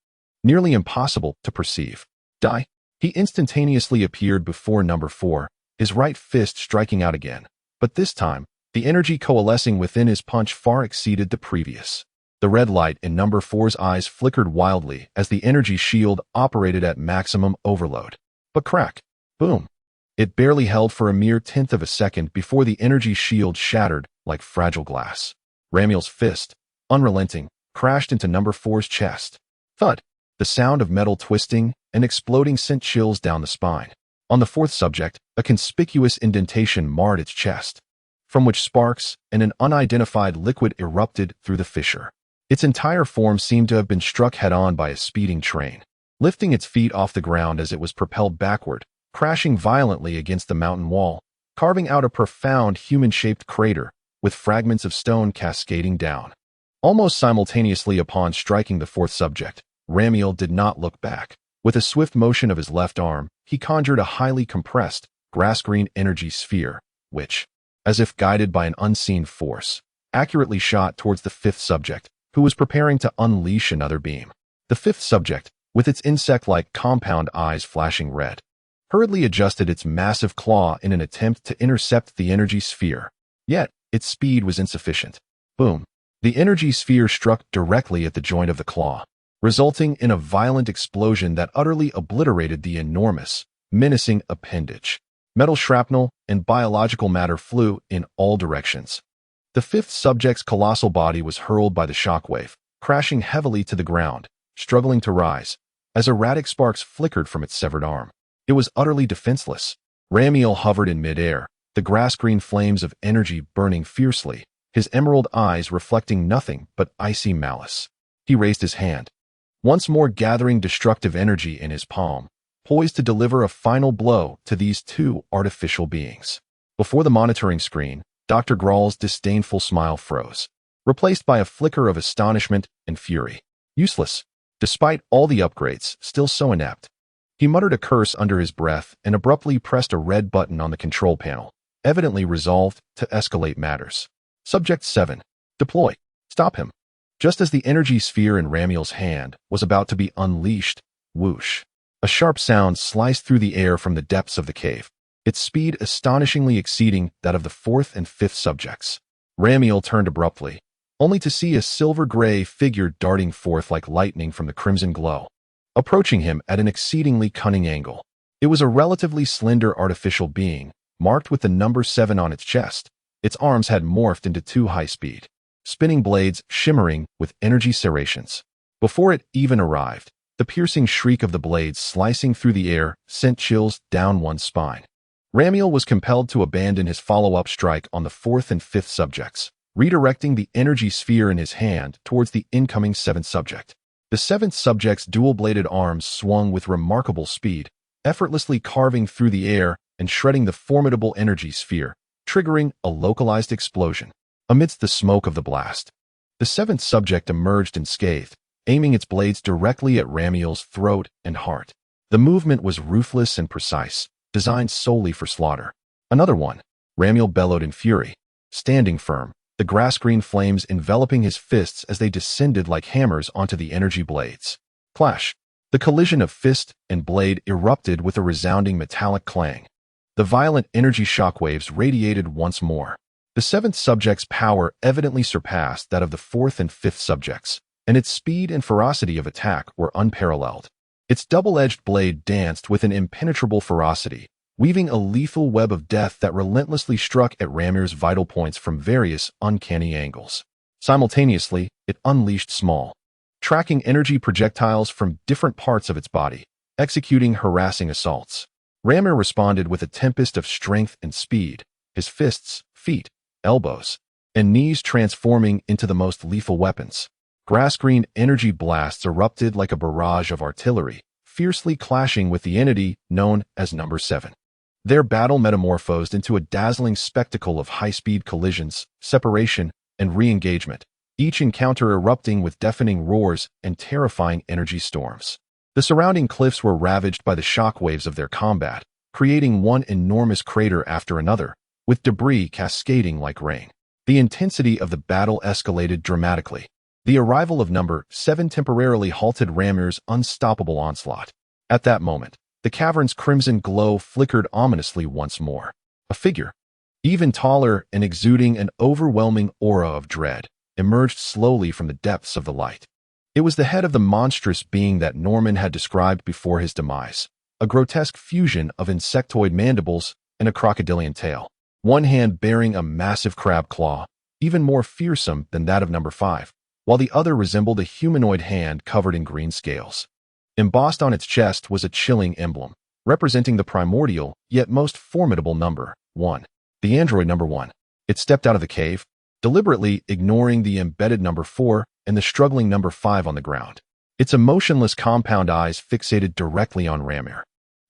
Nearly impossible to perceive. Die. He instantaneously appeared before number 4, his right fist striking out again. But this time, the energy coalescing within his punch far exceeded the previous. The red light in number 4's eyes flickered wildly as the energy shield operated at maximum overload. But crack. Boom. It barely held for a mere tenth of a second before the energy shield shattered like fragile glass. Ramiel's fist, unrelenting, crashed into number 4's chest. Thud. The sound of metal twisting and exploding sent chills down the spine. On the 4th subject, a conspicuous indentation marred its chest, from which sparks and an unidentified liquid erupted through the fissure. Its entire form seemed to have been struck head-on by a speeding train, lifting its feet off the ground as it was propelled backward, crashing violently against the mountain wall, carving out a profound human-shaped crater with fragments of stone cascading down. Almost simultaneously upon striking the 4th subject, Ramiel did not look back. With a swift motion of his left arm, he conjured a highly compressed, grass-green energy sphere, which, as if guided by an unseen force, accurately shot towards the 5th subject, who was preparing to unleash another beam. The 5th subject, with its insect-like compound eyes flashing red, hurriedly adjusted its massive claw in an attempt to intercept the energy sphere. Yet, its speed was insufficient. Boom. The energy sphere struck directly at the joint of the claw, resulting in a violent explosion that utterly obliterated the enormous, menacing appendage. Metal shrapnel and biological matter flew in all directions. The 5th subject's colossal body was hurled by the shockwave, crashing heavily to the ground, struggling to rise, as erratic sparks flickered from its severed arm. It was utterly defenseless. Ramiel hovered in midair, the grass-green flames of energy burning fiercely, his emerald eyes reflecting nothing but icy malice. He raised his hand, once more gathering destructive energy in his palm, poised to deliver a final blow to these two artificial beings. Before the monitoring screen, Dr. Graal's disdainful smile froze, replaced by a flicker of astonishment and fury. Useless. Despite all the upgrades, still so inept. He muttered a curse under his breath and abruptly pressed a red button on the control panel, evidently resolved to escalate matters. Subject 7. Deploy. Stop him. Just as the energy sphere in Ramiel's hand was about to be unleashed, whoosh. A sharp sound sliced through the air from the depths of the cave, its speed astonishingly exceeding that of the 4th and 5th subjects. Ramiel turned abruptly, only to see a silver-gray figure darting forth like lightning from the crimson glow, approaching him at an exceedingly cunning angle. It was a relatively slender artificial being, marked with the number 7 on its chest. Its arms had morphed into 2 high-speed, spinning blades shimmering with energy serrations. Before it even arrived, the piercing shriek of the blades slicing through the air sent chills down one's spine. Ramiel was compelled to abandon his follow-up strike on the 4th and 5th subjects, redirecting the energy sphere in his hand towards the incoming 7th subject. The 7th subject's dual-bladed arms swung with remarkable speed, effortlessly carving through the air and shredding the formidable energy sphere, triggering a localized explosion. Amidst the smoke of the blast, the 7th subject emerged unscathed, aiming its blades directly at Ramiel's throat and heart. The movement was ruthless and precise, designed solely for slaughter. Another one. Ramiel bellowed in fury, standing firm, the grass-green flames enveloping his fists as they descended like hammers onto the energy blades. Clash. The collision of fist and blade erupted with a resounding metallic clang. The violent energy shockwaves radiated once more. The 7th subject's power evidently surpassed that of the 4th and 5th subjects, and its speed and ferocity of attack were unparalleled. Its double-edged blade danced with an impenetrable ferocity, weaving a lethal web of death that relentlessly struck at Ramiel's vital points from various uncanny angles. Simultaneously, it unleashed small, tracking energy projectiles from different parts of its body, executing harassing assaults. Ramiel responded with a tempest of strength and speed, his fists, feet, elbows, and knees transforming into the most lethal weapons. Grass-green energy blasts erupted like a barrage of artillery, fiercely clashing with the entity known as Number 7. Their battle metamorphosed into a dazzling spectacle of high-speed collisions, separation, and re-engagement, each encounter erupting with deafening roars and terrifying energy storms. The surrounding cliffs were ravaged by the shockwaves of their combat, creating one enormous crater after another, with debris cascading like rain. The intensity of the battle escalated dramatically. The arrival of number 7 temporarily halted Ramir's unstoppable onslaught. At that moment, the cavern's crimson glow flickered ominously once more. A figure, even taller and exuding an overwhelming aura of dread, emerged slowly from the depths of the light. It was the head of the monstrous being that Norman had described before his demise, a grotesque fusion of insectoid mandibles and a crocodilian tail, one hand bearing a massive crab claw, even more fearsome than that of number 5, while the other resembled a humanoid hand covered in green scales. Embossed on its chest was a chilling emblem, representing the primordial yet most formidable number 1. The android number 1. It stepped out of the cave, deliberately ignoring the embedded number 4 and the struggling number 5 on the ground. Its emotionless compound eyes fixated directly on Ramir,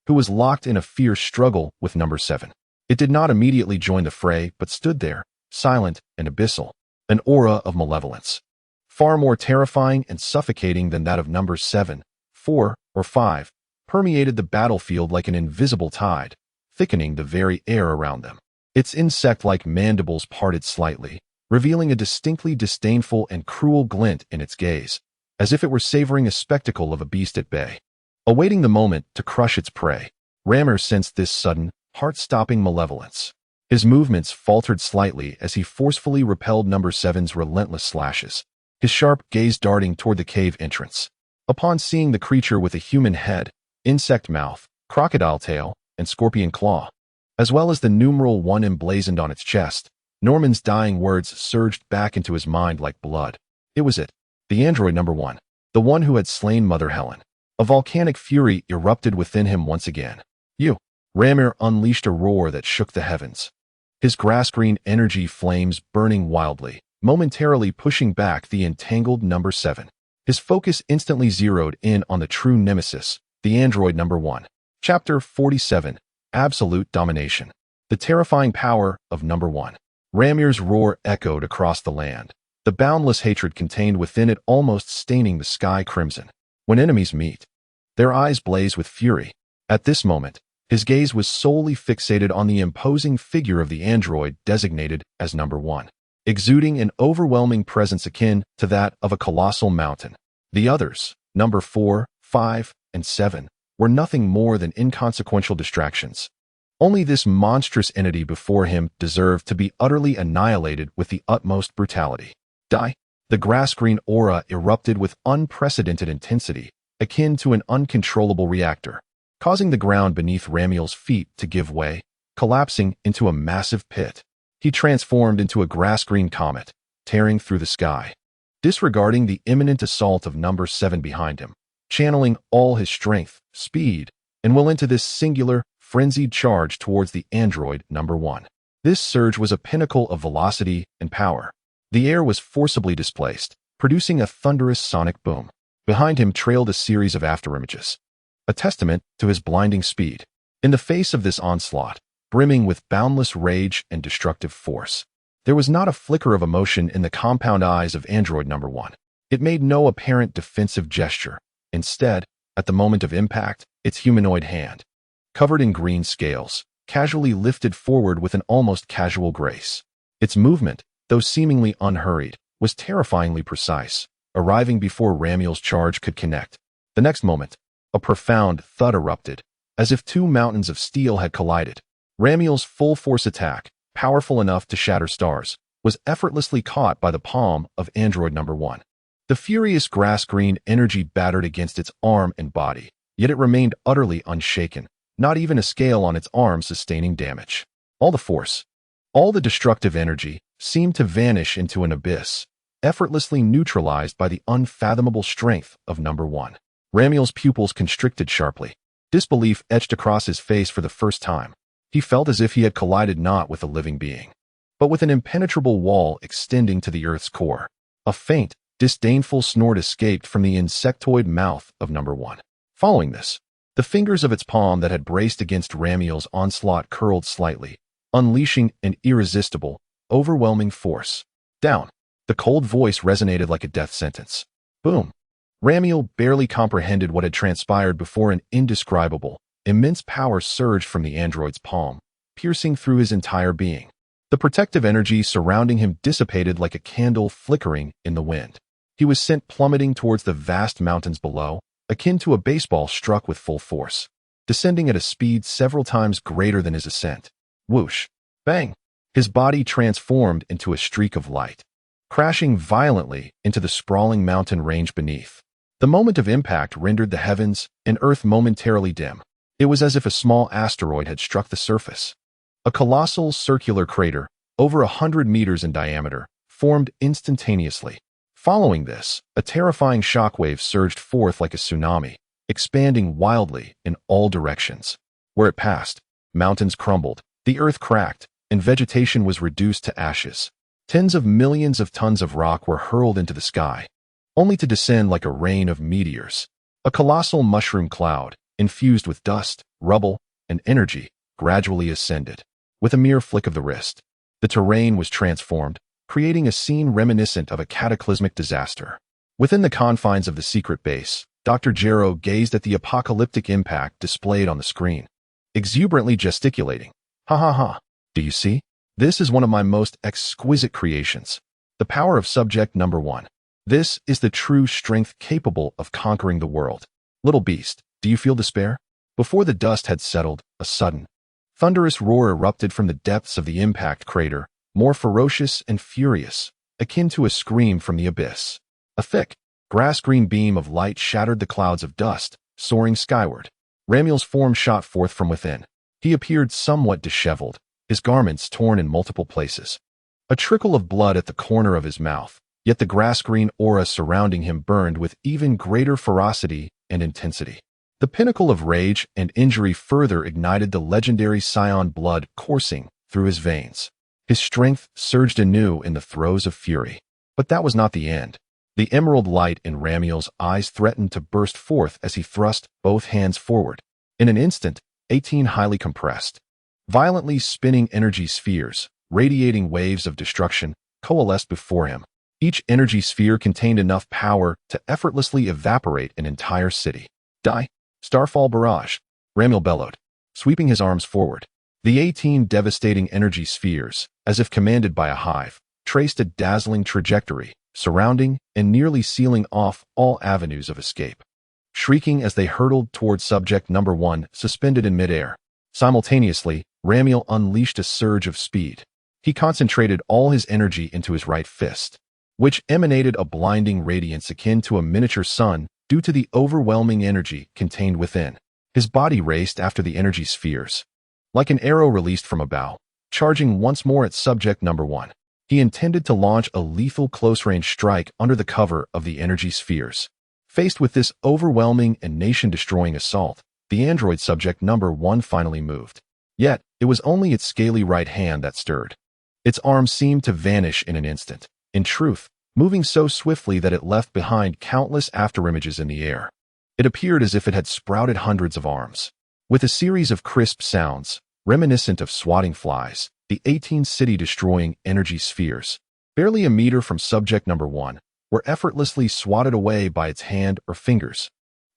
who was locked in a fierce struggle with number 7. It did not immediately join the fray, but stood there, silent and abyssal, an aura of malevolence, far more terrifying and suffocating than that of number 7, 4, or 5, permeated the battlefield like an invisible tide, thickening the very air around them. Its insect-like mandibles parted slightly, revealing a distinctly disdainful and cruel glint in its gaze, as if it were savoring a spectacle of a beast at bay, awaiting the moment to crush its prey. Ramir sensed this sudden, heart-stopping malevolence. His movements faltered slightly as he forcefully repelled number 7's relentless slashes, his sharp gaze darting toward the cave entrance. Upon seeing the creature with a human head, insect mouth, crocodile tail, and scorpion claw, as well as the numeral 1 emblazoned on its chest, Norman's dying words surged back into his mind like blood. It was it, the android number 1, the one who had slain Mother Helen. A volcanic fury erupted within him once again. Ramir unleashed a roar that shook the heavens, his grass-green energy flames burning wildly, momentarily pushing back the entangled number 7. His focus instantly zeroed in on the true nemesis, the android number 1. Chapter 47. Absolute Domination. The terrifying power of number 1. Ramir's roar echoed across the land, the boundless hatred contained within it almost staining the sky crimson. When enemies meet, their eyes blaze with fury. At this moment, his gaze was solely fixated on the imposing figure of the android designated as number 1, exuding an overwhelming presence akin to that of a colossal mountain. The others, number 4, 5, and 7, were nothing more than inconsequential distractions. Only this monstrous entity before him deserved to be utterly annihilated with the utmost brutality. Die! The grass-green aura erupted with unprecedented intensity, akin to an uncontrollable reactor, causing the ground beneath Ramir's feet to give way, collapsing into a massive pit. He transformed into a grass-green comet, tearing through the sky, disregarding the imminent assault of number 7 behind him, channeling all his strength, speed, and will into this singular, frenzied charge towards the android number 1. This surge was a pinnacle of velocity and power. The air was forcibly displaced, producing a thunderous sonic boom. Behind him trailed a series of afterimages, a testament to his blinding speed. In the face of this onslaught, brimming with boundless rage and destructive force, there was not a flicker of emotion in the compound eyes of android number 1. It made no apparent defensive gesture. Instead, at the moment of impact, its humanoid hand, covered in green scales, casually lifted forward with an almost casual grace. Its movement, though seemingly unhurried, was terrifyingly precise, arriving before Ramir's charge could connect. The next moment, a profound thud erupted, as if two mountains of steel had collided. Ramir's full-force attack, powerful enough to shatter stars, was effortlessly caught by the palm of android number 1. The furious grass-green energy battered against its arm and body, yet it remained utterly unshaken, not even a scale on its arm sustaining damage. All the force, all the destructive energy, seemed to vanish into an abyss, effortlessly neutralized by the unfathomable strength of number 1. Ramir's pupils constricted sharply. Disbelief etched across his face for the first time. He felt as if he had collided not with a living being, but with an impenetrable wall extending to the Earth's core. A faint, disdainful snort escaped from the insectoid mouth of number 1. Following this, the fingers of its palm that had braced against Ramir's onslaught curled slightly, unleashing an irresistible, overwhelming force. Down. The cold voice resonated like a death sentence. Boom. Ramir barely comprehended what had transpired before an indescribable, immense power surged from the android's palm, piercing through his entire being. The protective energy surrounding him dissipated like a candle flickering in the wind. He was sent plummeting towards the vast mountains below, akin to a baseball struck with full force, descending at a speed several times greater than his ascent. Whoosh! Bang! His body transformed into a streak of light, crashing violently into the sprawling mountain range beneath. The moment of impact rendered the heavens and earth momentarily dim. It was as if a small asteroid had struck the surface. A colossal circular crater, over 100 meters in diameter, formed instantaneously. Following this, a terrifying shockwave surged forth like a tsunami, expanding wildly in all directions. Where it passed, mountains crumbled, the earth cracked, and vegetation was reduced to ashes. Tens of millions of tons of rock were hurled into the sky, only to descend like a rain of meteors. A colossal mushroom cloud, infused with dust, rubble, and energy, gradually ascended. With a mere flick of the wrist, the terrain was transformed, creating a scene reminiscent of a cataclysmic disaster. Within the confines of the secret base, Dr. Gero gazed at the apocalyptic impact displayed on the screen, exuberantly gesticulating. Ha ha ha! Do you see? This is one of my most exquisite creations. The power of subject number 1. This is the true strength capable of conquering the world. Little beast, do you feel despair? Before the dust had settled, a sudden, thunderous roar erupted from the depths of the impact crater, more ferocious and furious, akin to a scream from the abyss. A thick, grass-green beam of light shattered the clouds of dust, soaring skyward. Ramiel's form shot forth from within. He appeared somewhat disheveled, his garments torn in multiple places. A trickle of blood at the corner of his mouth, yet the grass-green aura surrounding him burned with even greater ferocity and intensity. The pinnacle of rage and injury further ignited the legendary Saiyan blood coursing through his veins. His strength surged anew in the throes of fury. But that was not the end. The emerald light in Ramiel's eyes threatened to burst forth as he thrust both hands forward. In an instant, 18 highly compressed, violently spinning energy spheres, radiating waves of destruction, coalesced before him. Each energy sphere contained enough power to effortlessly evaporate an entire city. Die! Starfall barrage! Ramiel bellowed, sweeping his arms forward. The 18 devastating energy spheres, as if commanded by a hive, traced a dazzling trajectory, surrounding and nearly sealing off all avenues of escape. Shrieking as they hurtled toward subject number 1, suspended in midair. Simultaneously, Ramiel unleashed a surge of speed. He concentrated all his energy into his right fist, which emanated a blinding radiance akin to a miniature sun due to the overwhelming energy contained within. His body raced after the energy spheres, like an arrow released from a bow, charging once more at subject number 1. He intended to launch a lethal close-range strike under the cover of the energy spheres. Faced with this overwhelming and nation-destroying assault, the android subject number 1 finally moved. Yet, it was only its scaly right hand that stirred. Its arms seemed to vanish in an instant. In truth, moving so swiftly that it left behind countless afterimages in the air. It appeared as if it had sprouted hundreds of arms. With a series of crisp sounds, reminiscent of swatting flies, the 18 city-destroying energy spheres, barely a meter from subject number 1, were effortlessly swatted away by its hand or fingers,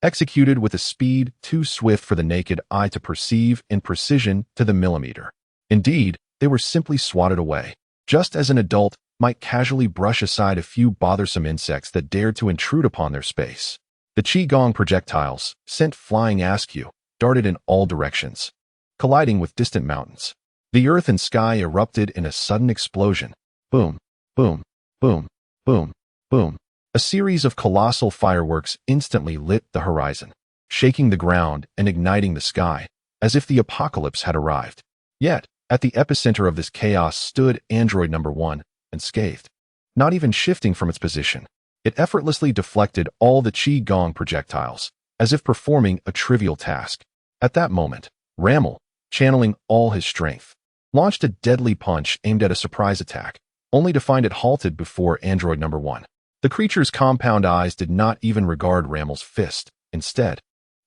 executed with a speed too swift for the naked eye to perceive and precision to the millimeter. Indeed, they were simply swatted away, just as an adult might casually brush aside a few bothersome insects that dared to intrude upon their space. The Qigong projectiles, sent flying askew, darted in all directions, colliding with distant mountains. The earth and sky erupted in a sudden explosion. Boom, boom, boom, boom, boom. A series of colossal fireworks instantly lit the horizon, shaking the ground and igniting the sky, as if the apocalypse had arrived. Yet, at the epicenter of this chaos stood android number 1, unscathed. Not even shifting from its position, it effortlessly deflected all the Qigong projectiles, as if performing a trivial task. At that moment, Ramiel, channeling all his strength, launched a deadly punch aimed at a surprise attack, only to find it halted before android number 1. The creature's compound eyes did not even regard Ramiel's fist. Instead,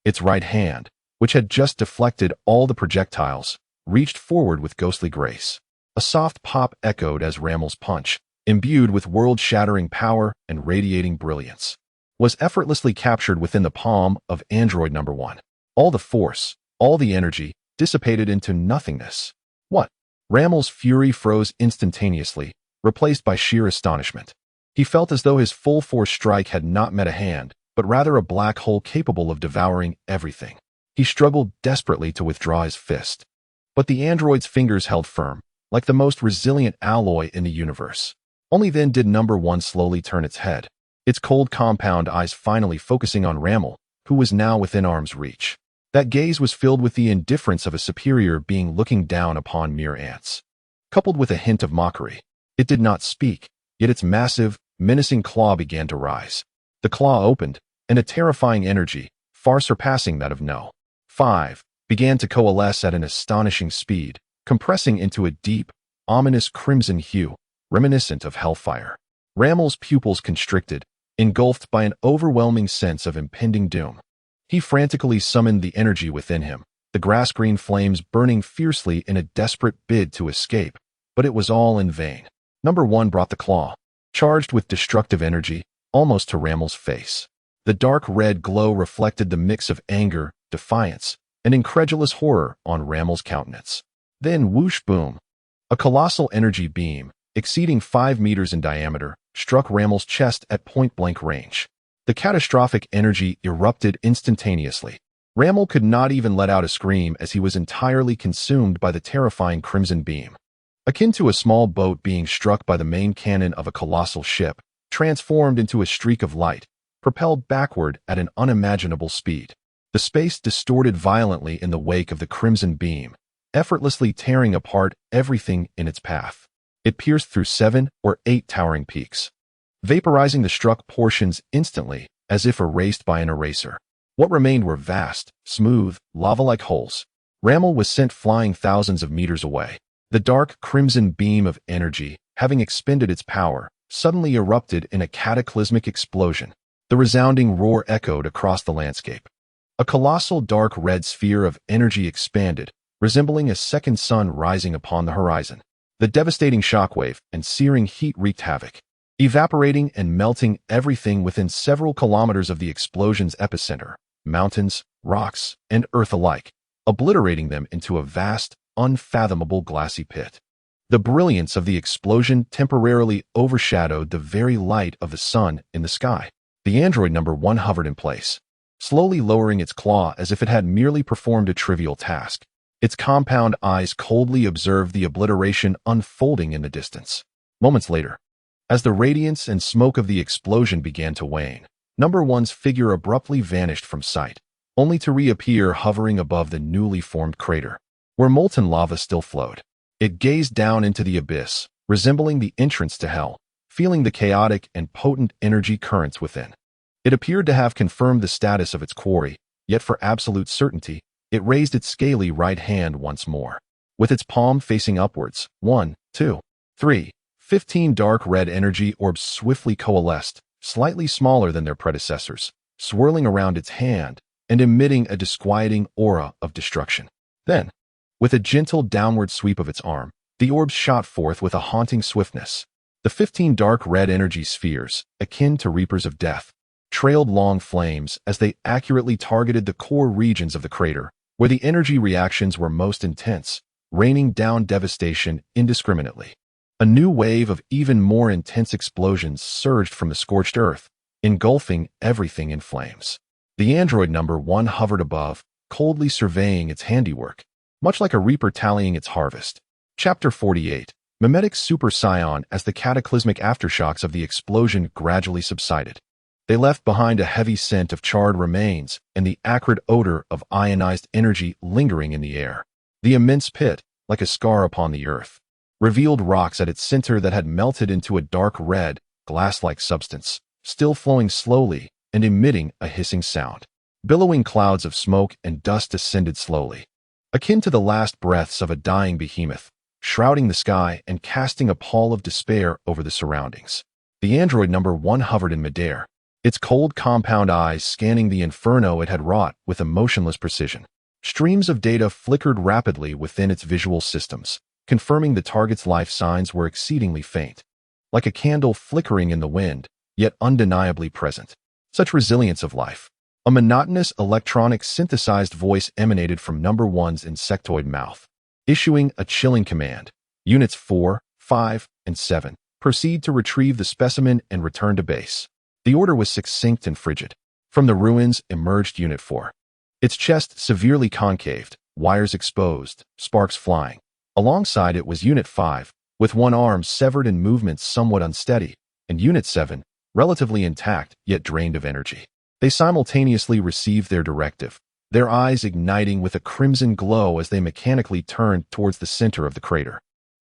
its right hand, which had just deflected all the projectiles, reached forward with ghostly grace. A soft pop echoed as Ramiel's punch, imbued with world-shattering power and radiating brilliance, was effortlessly captured within the palm of android number 1. All the force, All the energy dissipated into nothingness. What? Rammel's fury froze instantaneously, replaced by sheer astonishment. He felt as though his full-force strike had not met a hand, but rather a black hole capable of devouring everything. He struggled desperately to withdraw his fist. But the android's fingers held firm, like the most resilient alloy in the universe. Only then did number 1 slowly turn its head, its cold compound eyes finally focusing on Rammel, who was now within arm's reach. That gaze was filled with the indifference of a superior being looking down upon mere ants, coupled with a hint of mockery. It did not speak, yet its massive, menacing claw began to rise. The claw opened, and a terrifying energy, far surpassing that of No. 5, began to coalesce at an astonishing speed, compressing into a deep, ominous crimson hue, reminiscent of hellfire. Rammel's pupils constricted, engulfed by an overwhelming sense of impending doom. He frantically summoned the energy within him, the grass-green flames burning fiercely in a desperate bid to escape, but it was all in vain. Number 1 brought the claw, charged with destructive energy, almost to Rammel's face. The dark red glow reflected the mix of anger, defiance, and incredulous horror on Rammel's countenance. Then whoosh boom. A colossal energy beam, exceeding 5 meters in diameter, struck Rammel's chest at point-blank range. The catastrophic energy erupted instantaneously. Rammel could not even let out a scream as he was entirely consumed by the terrifying crimson beam. Akin to a small boat being struck by the main cannon of a colossal ship, transformed into a streak of light, propelled backward at an unimaginable speed. The space distorted violently in the wake of the crimson beam, effortlessly tearing apart everything in its path. It pierced through 7 or 8 towering peaks, vaporizing the struck portions instantly, as if erased by an eraser. What remained were vast, smooth, lava-like holes. Rammel was sent flying thousands of meters away. The dark crimson beam of energy, having expended its power, suddenly erupted in a cataclysmic explosion. The resounding roar echoed across the landscape. A colossal dark red sphere of energy expanded, resembling a second sun rising upon the horizon. The devastating shockwave and searing heat wreaked havoc, evaporating and melting everything within several kilometers of the explosion's epicenter, mountains, rocks, and earth alike, obliterating them into a vast, unfathomable glassy pit. The brilliance of the explosion temporarily overshadowed the very light of the sun in the sky. The android number 1 hovered in place, slowly lowering its claw as if it had merely performed a trivial task. Its compound eyes coldly observed the obliteration unfolding in the distance. Moments later, as the radiance and smoke of the explosion began to wane, number 1's figure abruptly vanished from sight, only to reappear hovering above the newly formed crater, where molten lava still flowed. It gazed down into the abyss, resembling the entrance to hell, feeling the chaotic and potent energy currents within. It appeared to have confirmed the status of its quarry, yet for absolute certainty, it raised its scaly right hand once more. With its palm facing upwards, 1, 2, 3, 15 dark red energy orbs swiftly coalesced, slightly smaller than their predecessors, swirling around its hand and emitting a disquieting aura of destruction. Then, with a gentle downward sweep of its arm, the orbs shot forth with a haunting swiftness. The 15 dark red energy spheres, akin to reapers of death, trailed long flames as they accurately targeted the core regions of the crater, where the energy reactions were most intense, raining down devastation indiscriminately. A new wave of even more intense explosions surged from the scorched earth, engulfing everything in flames. The android number 1 hovered above, coldly surveying its handiwork, much like a reaper tallying its harvest. Chapter 48. Legendary Super Saiyan. As the cataclysmic aftershocks of the explosion gradually subsided, they left behind a heavy scent of charred remains and the acrid odor of ionized energy lingering in the air. The immense pit, like a scar upon the earth, revealed rocks at its center that had melted into a dark red, glass-like substance, still flowing slowly and emitting a hissing sound. Billowing clouds of smoke and dust ascended slowly, akin to the last breaths of a dying behemoth, shrouding the sky and casting a pall of despair over the surroundings. The android number 1 hovered in midair, its cold compound eyes scanning the inferno it had wrought with a motionless precision. Streams of data flickered rapidly within its visual systems, confirming the target's life signs were exceedingly faint, like a candle flickering in the wind, yet undeniably present. Such resilience of life, A monotonous electronic synthesized voice emanated from number one's insectoid mouth, issuing a chilling command. Units 4, 5, and 7 proceed to retrieve the specimen and return to base. The order was succinct and frigid. From the ruins emerged Unit 4. Its chest severely concaved, wires exposed, sparks flying. Alongside it was Unit 5, with one arm severed and movements somewhat unsteady, and Unit 7, relatively intact yet drained of energy. They simultaneously received their directive, their eyes igniting with a crimson glow as they mechanically turned towards the center of the crater,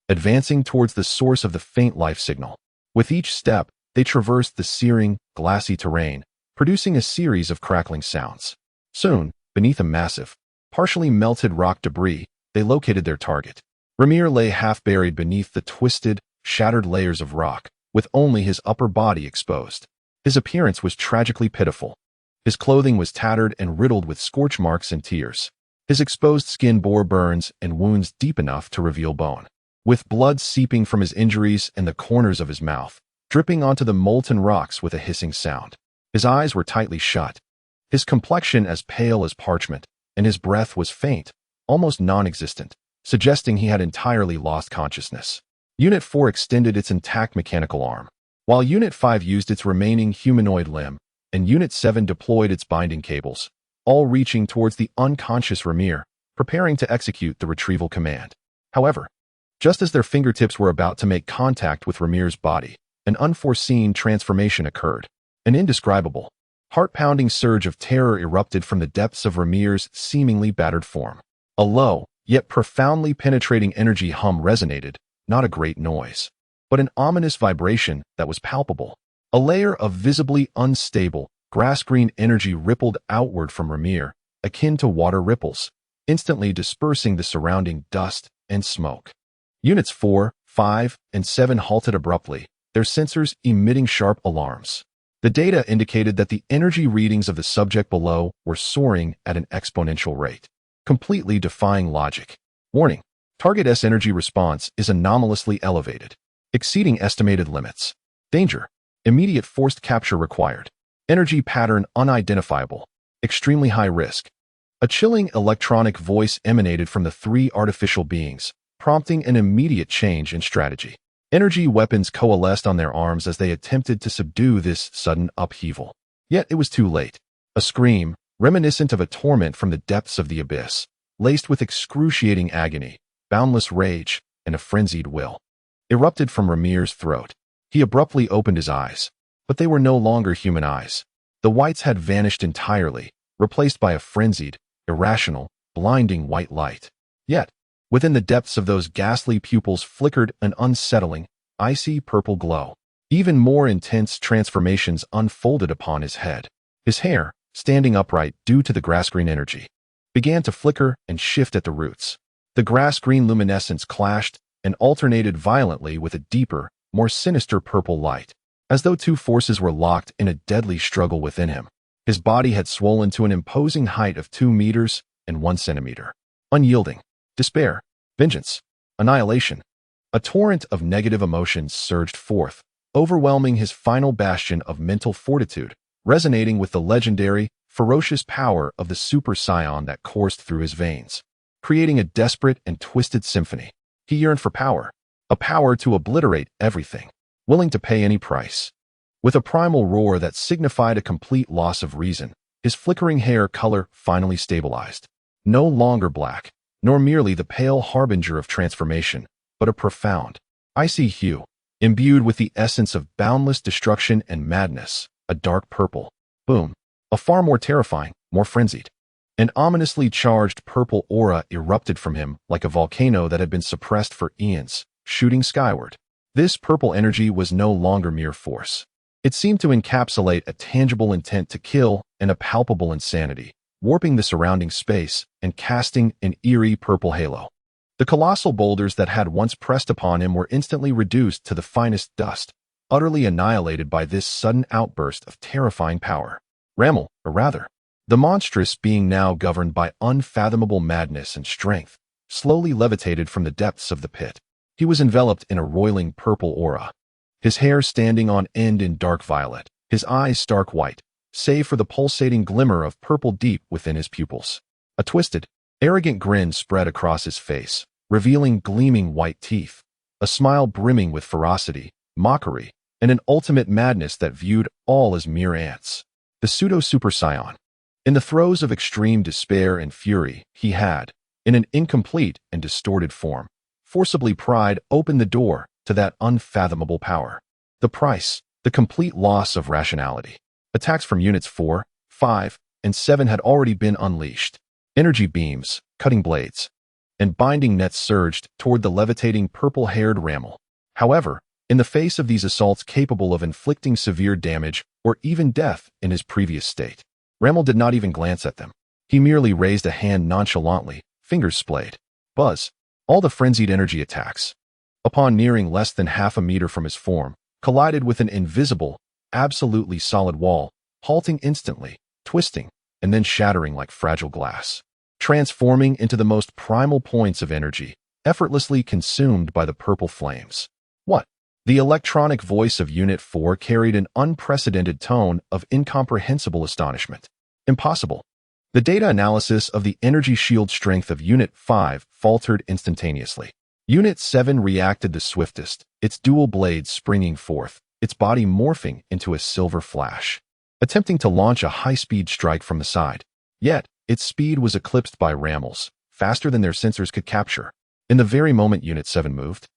advancing towards the source of the faint life signal. With each step, they traversed the searing, glassy terrain, producing a series of crackling sounds. Soon, beneath a massive, partially melted rock debris, they located their target. Ramir lay half-buried beneath the twisted, shattered layers of rock, with only his upper body exposed. His appearance was tragically pitiful. His clothing was tattered and riddled with scorch marks and tears. His exposed skin bore burns and wounds deep enough to reveal bone, with blood seeping from his injuries and the corners of his mouth, dripping onto the molten rocks with a hissing sound. His eyes were tightly shut, his complexion as pale as parchment, and his breath was faint, almost non-existent, suggesting he had entirely lost consciousness. Unit 4 extended its intact mechanical arm, while Unit 5 used its remaining humanoid limb, and Unit 7 deployed its binding cables, all reaching towards the unconscious Ramir, preparing to execute the retrieval command. However, just as their fingertips were about to make contact with Ramir's body, an unforeseen transformation occurred. An indescribable, heart-pounding surge of terror erupted from the depths of Ramir's seemingly battered form. A low, yet profoundly penetrating energy hum resonated, not a great noise, but an ominous vibration that was palpable. A layer of visibly unstable, grass-green energy rippled outward from Ramir, akin to water ripples, instantly dispersing the surrounding dust and smoke. Units 4, 5, and 7 halted abruptly, their sensors emitting sharp alarms. The data indicated that the energy readings of the subject below were soaring at an exponential rate, completely defying logic. Warning: Target-S energy response is anomalously elevated, exceeding estimated limits. Danger: immediate forced capture required. Energy pattern unidentifiable. Extremely high risk. A chilling electronic voice emanated from the three artificial beings, prompting an immediate change in strategy. Energy weapons coalesced on their arms as they attempted to subdue this sudden upheaval. Yet it was too late. A scream, reminiscent of a torment from the depths of the abyss, laced with excruciating agony, boundless rage, and a frenzied will, erupted from Ramir's throat. He abruptly opened his eyes, but they were no longer human eyes. The whites had vanished entirely, replaced by a frenzied, irrational, blinding white light. Yet, within the depths of those ghastly pupils flickered an unsettling, icy purple glow. Even more intense transformations unfolded upon his head. His hair, standing upright due to the grass-green energy, began to flicker and shift at the roots. The grass-green luminescence clashed and alternated violently with a deeper, more sinister purple light, as though two forces were locked in a deadly struggle within him. His body had swollen to an imposing height of 2 meters and 1 centimeter. Unyielding, despair, vengeance, annihilation. A torrent of negative emotions surged forth, overwhelming his final bastion of mental fortitude, resonating with the legendary, ferocious power of the Super Saiyan that coursed through his veins, creating a desperate and twisted symphony. He yearned for power, a power to obliterate everything, willing to pay any price. With a primal roar that signified a complete loss of reason, his flickering hair color finally stabilized. No longer black, nor merely the pale harbinger of transformation, but a profound, icy hue, imbued with the essence of boundless destruction and madness, a dark purple. Boom. A far more terrifying, more frenzied. An ominously charged purple aura erupted from him like a volcano that had been suppressed for eons, shooting skyward. This purple energy was no longer mere force. It seemed to encapsulate a tangible intent to kill and a palpable insanity, warping the surrounding space and casting an eerie purple halo. The colossal boulders that had once pressed upon him were instantly reduced to the finest dust, utterly annihilated by this sudden outburst of terrifying power. Ramel, or rather, the monstrous being now governed by unfathomable madness and strength, slowly levitated from the depths of the pit. He was enveloped in a roiling purple aura, his hair standing on end in dark violet, his eyes stark white, save for the pulsating glimmer of purple deep within his pupils. A twisted, arrogant grin spread across his face, revealing gleaming white teeth, a smile brimming with ferocity, mockery, and an ultimate madness that viewed all as mere ants. The Pseudo-Super Saiyan. In the throes of extreme despair and fury, he had, in an incomplete and distorted form, forcibly pried open the door to that unfathomable power. The price, the complete loss of rationality. Attacks from Units 4, 5, and 7 had already been unleashed. Energy beams, cutting blades, and binding nets surged toward the levitating purple-haired Ramel. However, in the face of these assaults capable of inflicting severe damage or even death in his previous state, Ramel did not even glance at them. He merely raised a hand nonchalantly, fingers splayed. Buzz. All the frenzied energy attacks, upon nearing less than half a meter from his form, collided with an invisible, absolutely solid wall, halting instantly, twisting, and then shattering like fragile glass, transforming into the most primal points of energy, effortlessly consumed by the purple flames. What? The electronic voice of Unit 4 carried an unprecedented tone of incomprehensible astonishment. Impossible. The data analysis of the energy shield strength of Unit 5 faltered instantaneously. Unit 7 reacted the swiftest, its dual blades springing forth, its body morphing into a silver flash, attempting to launch a high-speed strike from the side. Yet, its speed was eclipsed by Ramel's, faster than their sensors could capture. In the very moment Unit 7 moved,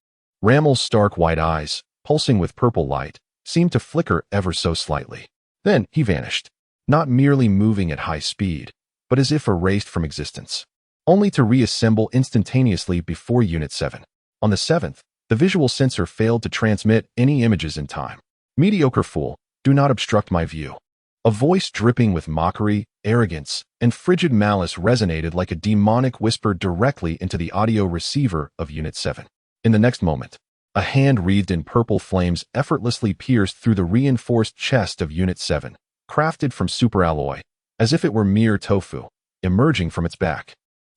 Ramel's stark white eyes, pulsing with purple light, seemed to flicker ever so slightly. Then he vanished, not merely moving at high speed, but as if erased from existence, only to reassemble instantaneously before Unit 7. On the 7th, the visual sensor failed to transmit any images in time. Mediocre fool, do not obstruct my view. A voice dripping with mockery, arrogance, and frigid malice resonated like a demonic whisper directly into the audio receiver of Unit 7. In the next moment, a hand wreathed in purple flames effortlessly pierced through the reinforced chest of Unit 7, crafted from superalloy, as if it were mere tofu, emerging from its back.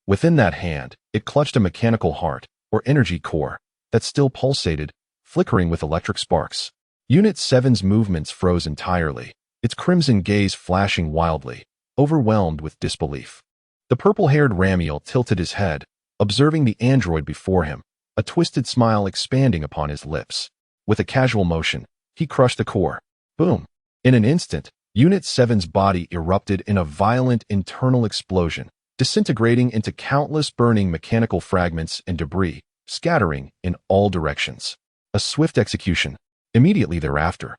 Within that hand, it clutched a mechanical heart, or energy core, that still pulsated, flickering with electric sparks. Unit 7's movements froze entirely, its crimson gaze flashing wildly, overwhelmed with disbelief. The purple-haired Ramiel tilted his head, observing the android before him, a twisted smile expanding upon his lips. With a casual motion, he crushed the core. Boom! In an instant, Unit 7's body erupted in a violent internal explosion, disintegrating into countless burning mechanical fragments and debris, scattering in all directions. A swift execution. Immediately thereafter,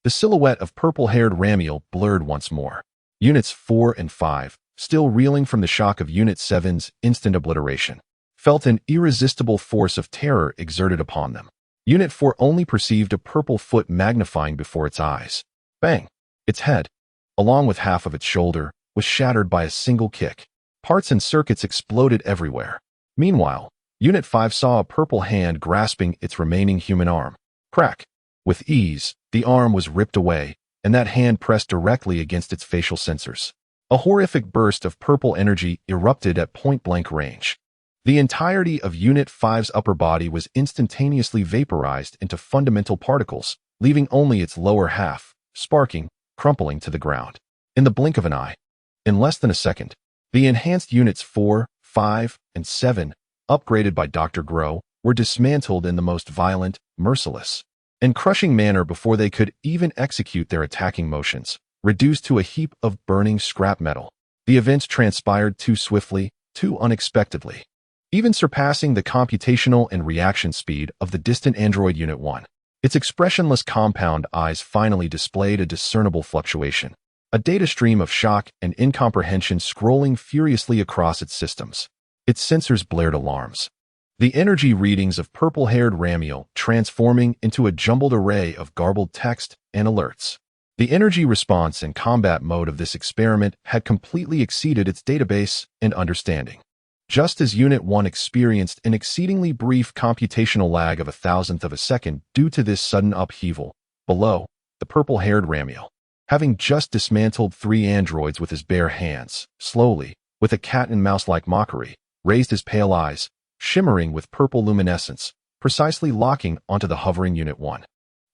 the silhouette of purple-haired Ramiel blurred once more. Units 4 and 5, still reeling from the shock of Unit 7's instant obliteration, felt an irresistible force of terror exerted upon them. Unit 4 only perceived a purple foot magnifying before its eyes. Bang! Its head, along with half of its shoulder, was shattered by a single kick. Parts and circuits exploded everywhere. Meanwhile, Unit 5 saw a purple hand grasping its remaining human arm. Crack! With ease, the arm was ripped away, and that hand pressed directly against its facial sensors. A horrific burst of purple energy erupted at point-blank range. The entirety of Unit 5's upper body was instantaneously vaporized into fundamental particles, leaving only its lower half, sparking, crumpling to the ground. In the blink of an eye, in less than a second, the enhanced Units 4, 5, and 7, upgraded by Dr. Gero, were dismantled in the most violent, merciless, and crushing manner before they could even execute their attacking motions, reduced to a heap of burning scrap metal. The events transpired too swiftly, too unexpectedly, even surpassing the computational and reaction speed of the distant android Unit 1. Its expressionless compound eyes finally displayed a discernible fluctuation, a data stream of shock and incomprehension scrolling furiously across its systems. Its sensors blared alarms. The energy readings of purple-haired Ramiel transforming into a jumbled array of garbled text and alerts. The energy response and combat mode of this experiment had completely exceeded its database and understanding. Just as Unit 1 experienced an exceedingly brief computational lag of 1,000th of a second due to this sudden upheaval, below, the purple-haired Ramiel, having just dismantled 3 androids with his bare hands, slowly, with a cat-and-mouse-like mockery, raised his pale eyes, shimmering with purple luminescence, precisely locking onto the hovering Unit 1.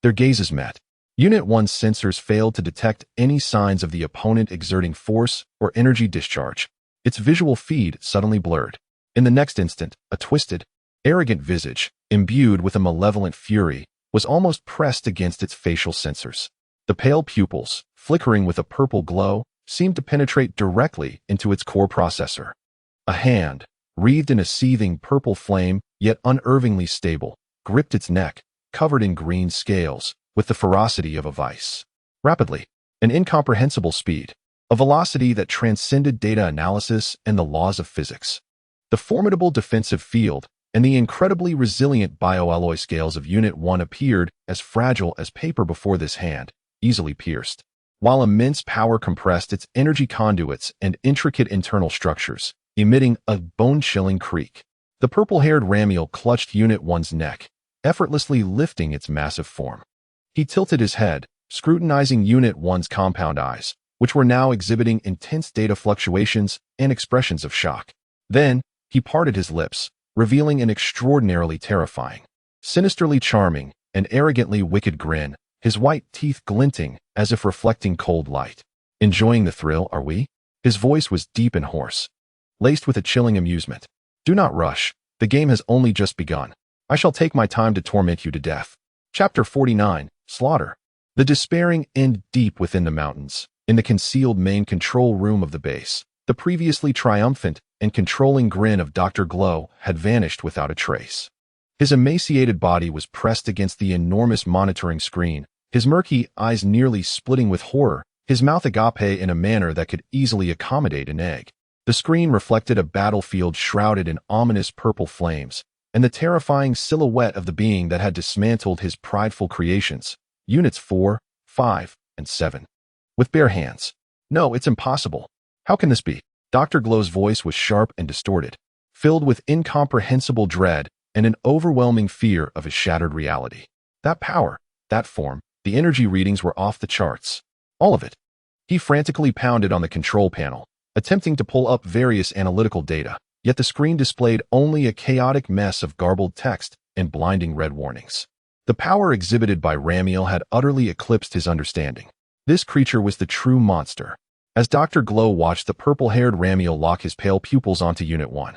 Their gazes met. Unit 1's sensors failed to detect any signs of the opponent exerting force or energy discharge. Its visual feed suddenly blurred. In the next instant, a twisted, arrogant visage, imbued with a malevolent fury, was almost pressed against its facial sensors. The pale pupils, flickering with a purple glow, seemed to penetrate directly into its core processor. A hand, wreathed in a seething purple flame, yet unervingly stable, gripped its neck, covered in green scales, with the ferocity of a vice. Rapidly, an incomprehensible speed, a velocity that transcended data analysis and the laws of physics. The formidable defensive field and the incredibly resilient bioalloy scales of Unit 1 appeared as fragile as paper before this hand, easily pierced, while immense power compressed its energy conduits and intricate internal structures, emitting a bone-chilling creak. The purple-haired Ramiel clutched Unit 1's neck, effortlessly lifting its massive form. He tilted his head, scrutinizing Unit 1's compound eyes, which were now exhibiting intense data fluctuations and expressions of shock. Then, he parted his lips, revealing an extraordinarily terrifying, sinisterly charming, and arrogantly wicked grin, his white teeth glinting as if reflecting cold light. "Enjoying the thrill, are we?" His voice was deep and hoarse, laced with a chilling amusement. "Do not rush. The game has only just begun. I shall take my time to torment you to death." Chapter 49, Slaughter. The despairing end deep within the mountains, in the concealed main control room of the base. The previously triumphant and controlling grin of Dr. Glow had vanished without a trace. His emaciated body was pressed against the enormous monitoring screen, his murky eyes nearly splitting with horror, his mouth agape in a manner that could easily accommodate an egg. The screen reflected a battlefield shrouded in ominous purple flames, and the terrifying silhouette of the being that had dismantled his prideful creations, Units 4, 5, and 7. With bare hands. "No, it's impossible. How can this be?" Dr. Glow's voice was sharp and distorted, filled with incomprehensible dread and an overwhelming fear of his shattered reality. That power, that form, the energy readings were off the charts. All of it. He frantically pounded on the control panel, attempting to pull up various analytical data, yet the screen displayed only a chaotic mess of garbled text and blinding red warnings. The power exhibited by Ramiel had utterly eclipsed his understanding. This creature was the true monster. As Dr. Glow watched the purple-haired Ramiel lock his pale pupils onto Unit 1,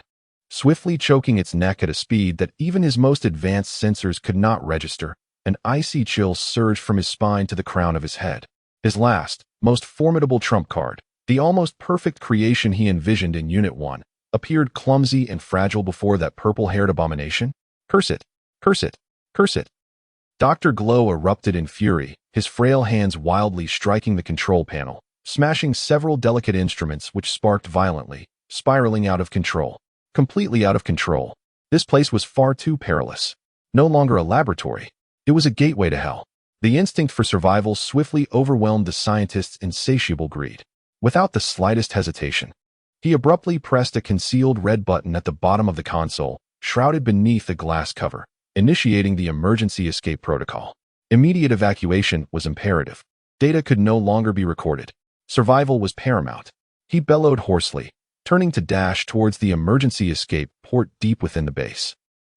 swiftly choking its neck at a speed that even his most advanced sensors could not register, an icy chill surged from his spine to the crown of his head. His last, most formidable trump card, the almost perfect creation he envisioned in Unit 1, appeared clumsy and fragile before that purple-haired abomination. "Curse it! Curse it! Curse it!" Dr. Glow erupted in fury, his frail hands wildly striking the control panel, smashing several delicate instruments which sparked violently, spiraling out of control. Completely out of control. This place was far too perilous. No longer a laboratory. It was a gateway to hell. The instinct for survival swiftly overwhelmed the scientist's insatiable greed. Without the slightest hesitation, he abruptly pressed a concealed red button at the bottom of the console, shrouded beneath the glass cover, initiating the emergency escape protocol. Immediate evacuation was imperative. Data could no longer be recorded. Survival was paramount. He bellowed hoarsely, turning to dash towards the emergency escape port deep within the base,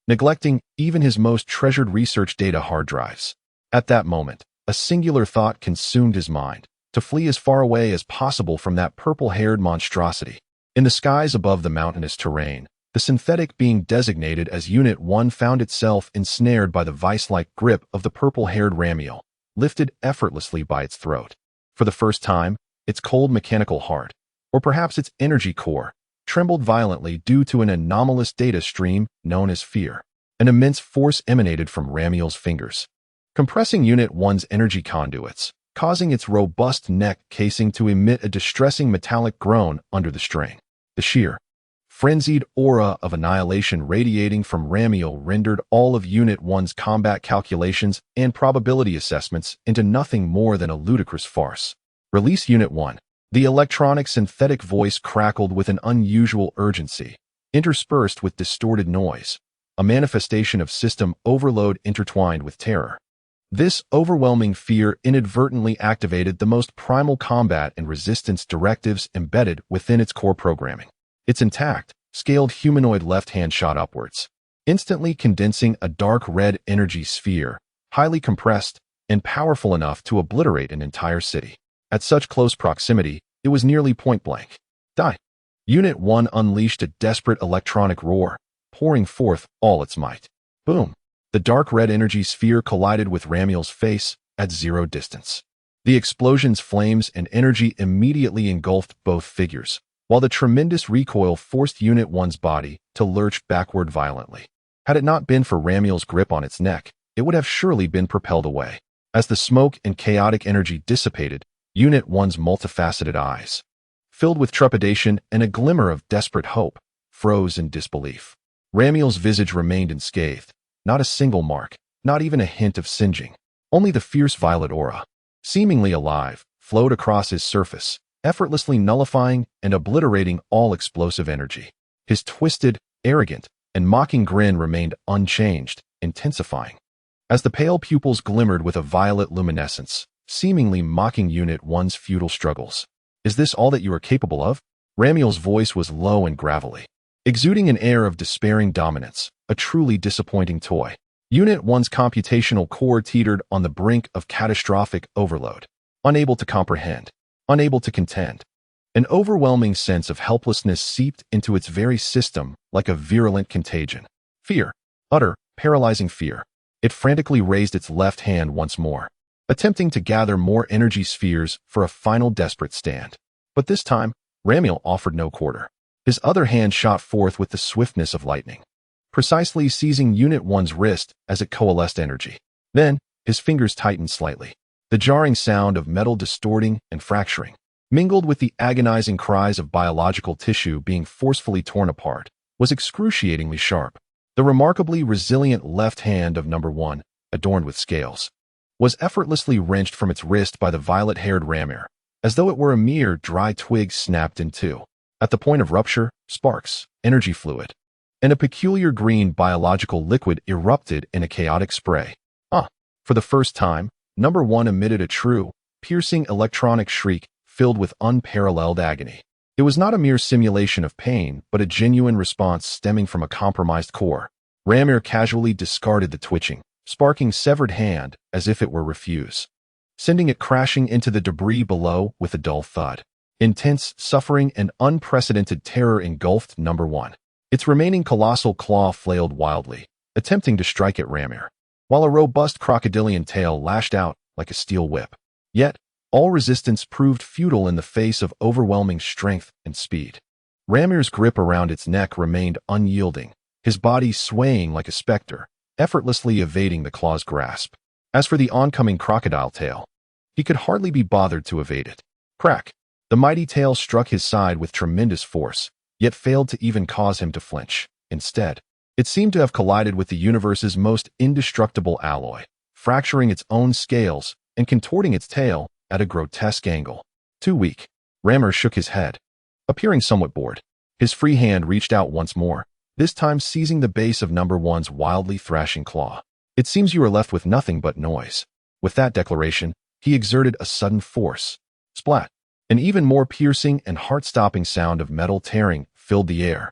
neglecting even his most treasured research data hard drives. At that moment, a singular thought consumed his mind: to flee as far away as possible from that purple-haired monstrosity. In the skies above the mountainous terrain, the synthetic being designated as Unit 1 found itself ensnared by the vice-like grip of the purple-haired Ramiel, lifted effortlessly by its throat. For the first time, its cold mechanical heart, or perhaps its energy core, trembled violently due to an anomalous data stream known as fear. An immense force emanated from Ramiel's fingers, compressing Unit 1's energy conduits, causing its robust neck casing to emit a distressing metallic groan under the strain. The sheer, frenzied aura of annihilation radiating from Ramiel rendered all of Unit 1's combat calculations and probability assessments into nothing more than a ludicrous farce. "Release Unit 1. The electronic synthetic voice crackled with an unusual urgency, interspersed with distorted noise, a manifestation of system overload intertwined with terror. This overwhelming fear inadvertently activated the most primal combat and resistance directives embedded within its core programming. Its intact, scaled humanoid left hand shot upwards, instantly condensing a dark red energy sphere, highly compressed, and powerful enough to obliterate an entire city. At such close proximity, it was nearly point-blank. Die! Unit 1 unleashed a desperate electronic roar, pouring forth all its might. Boom! The dark red energy sphere collided with Ramiel's face at 0 distance. The explosion's flames and energy immediately engulfed both figures, while the tremendous recoil forced Unit 1's body to lurch backward violently. Had it not been for Ramiel's grip on its neck, it would have surely been propelled away. As the smoke and chaotic energy dissipated, Unit 1's multifaceted eyes, filled with trepidation and a glimmer of desperate hope, froze in disbelief. Ramiel's visage remained unscathed, not a single mark, not even a hint of singeing. Only the fierce violet aura, seemingly alive, flowed across his surface, effortlessly nullifying and obliterating all explosive energy. His twisted, arrogant, and mocking grin remained unchanged, intensifying. As the pale pupils glimmered with a violet luminescence, seemingly mocking Unit 1's futile struggles. Is this all that you are capable of? Ramiel's voice was low and gravelly, exuding an air of despairing dominance, a truly disappointing toy. Unit 1's computational core teetered on the brink of catastrophic overload, unable to comprehend, unable to contend. An overwhelming sense of helplessness seeped into its very system like a virulent contagion. Fear, utter, paralyzing fear. It frantically raised its left hand once more, attempting to gather more energy spheres for a final desperate stand. But this time, Ramiel offered no quarter. His other hand shot forth with the swiftness of lightning, precisely seizing Unit 1's wrist as it coalesced energy. Then, his fingers tightened slightly. The jarring sound of metal distorting and fracturing, mingled with the agonizing cries of biological tissue being forcefully torn apart, was excruciatingly sharp. The remarkably resilient left hand of Number 1, adorned with scales, was effortlessly wrenched from its wrist by the violet-haired Ramiel, as though it were a mere dry twig snapped in two. At the point of rupture, sparks, energy fluid, and a peculiar green biological liquid erupted in a chaotic spray. For the first time, Number 1 emitted a true, piercing electronic shriek filled with unparalleled agony. It was not a mere simulation of pain, but a genuine response stemming from a compromised core. Ramiel casually discarded the twitching, sparking severed hand as if it were refuse, sending it crashing into the debris below with a dull thud. Intense suffering and unprecedented terror engulfed Number 1. Its remaining colossal claw flailed wildly, attempting to strike at Ramiel, while a robust crocodilian tail lashed out like a steel whip. Yet, all resistance proved futile in the face of overwhelming strength and speed. Ramiel's grip around its neck remained unyielding, his body swaying like a specter, effortlessly evading the claw's grasp. As for the oncoming crocodile tail, he could hardly be bothered to evade it. Crack! The mighty tail struck his side with tremendous force, yet failed to even cause him to flinch. Instead, it seemed to have collided with the universe's most indestructible alloy, fracturing its own scales and contorting its tail at a grotesque angle. Too weak. Ramiel shook his head, appearing somewhat bored. His free hand reached out once more, this time seizing the base of Number 1's wildly thrashing claw. It seems you are left with nothing but noise. With that declaration, he exerted a sudden force. Splat! An even more piercing and heart-stopping sound of metal tearing filled the air.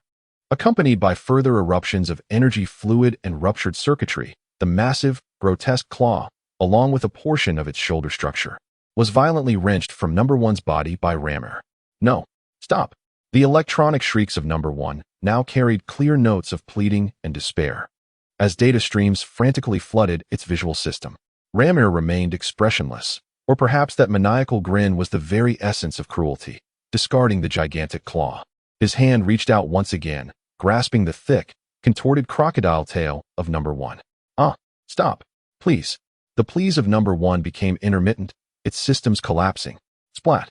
Accompanied by further eruptions of energy fluid and ruptured circuitry, the massive, grotesque claw, along with a portion of its shoulder structure, was violently wrenched from Number 1's body by Ramiel. No, stop! The electronic shrieks of Number 1 now carried clear notes of pleading and despair. As data streams frantically flooded its visual system, Ramiel remained expressionless, or perhaps that maniacal grin was the very essence of cruelty, discarding the gigantic claw. His hand reached out once again, grasping the thick, contorted crocodile tail of Number 1. Stop, please. The pleas of Number 1 became intermittent, its systems collapsing. Splat!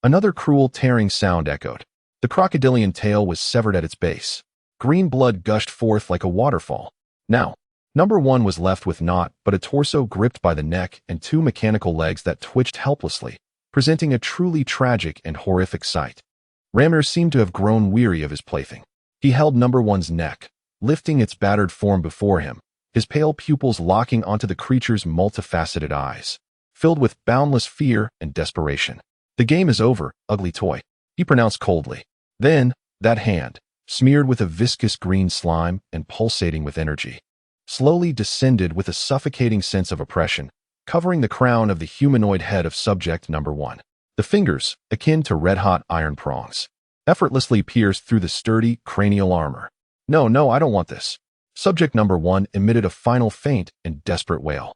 Another cruel tearing sound echoed. The crocodilian tail was severed at its base. Green blood gushed forth like a waterfall. Now, Number 1 was left with naught but a torso gripped by the neck and two mechanical legs that twitched helplessly, presenting a truly tragic and horrific sight. Ramiel seemed to have grown weary of his plaything. He held Number 1's neck, lifting its battered form before him, his pale pupils locking onto the creature's multifaceted eyes, filled with boundless fear and desperation. The game is over, ugly toy, he pronounced coldly. Then, that hand, smeared with a viscous green slime and pulsating with energy, slowly descended with a suffocating sense of oppression, covering the crown of the humanoid head of subject number 1. The fingers, akin to red-hot iron prongs, effortlessly pierced through the sturdy cranial armor. No, I don't want this. Subject number 1 emitted a final faint and desperate wail.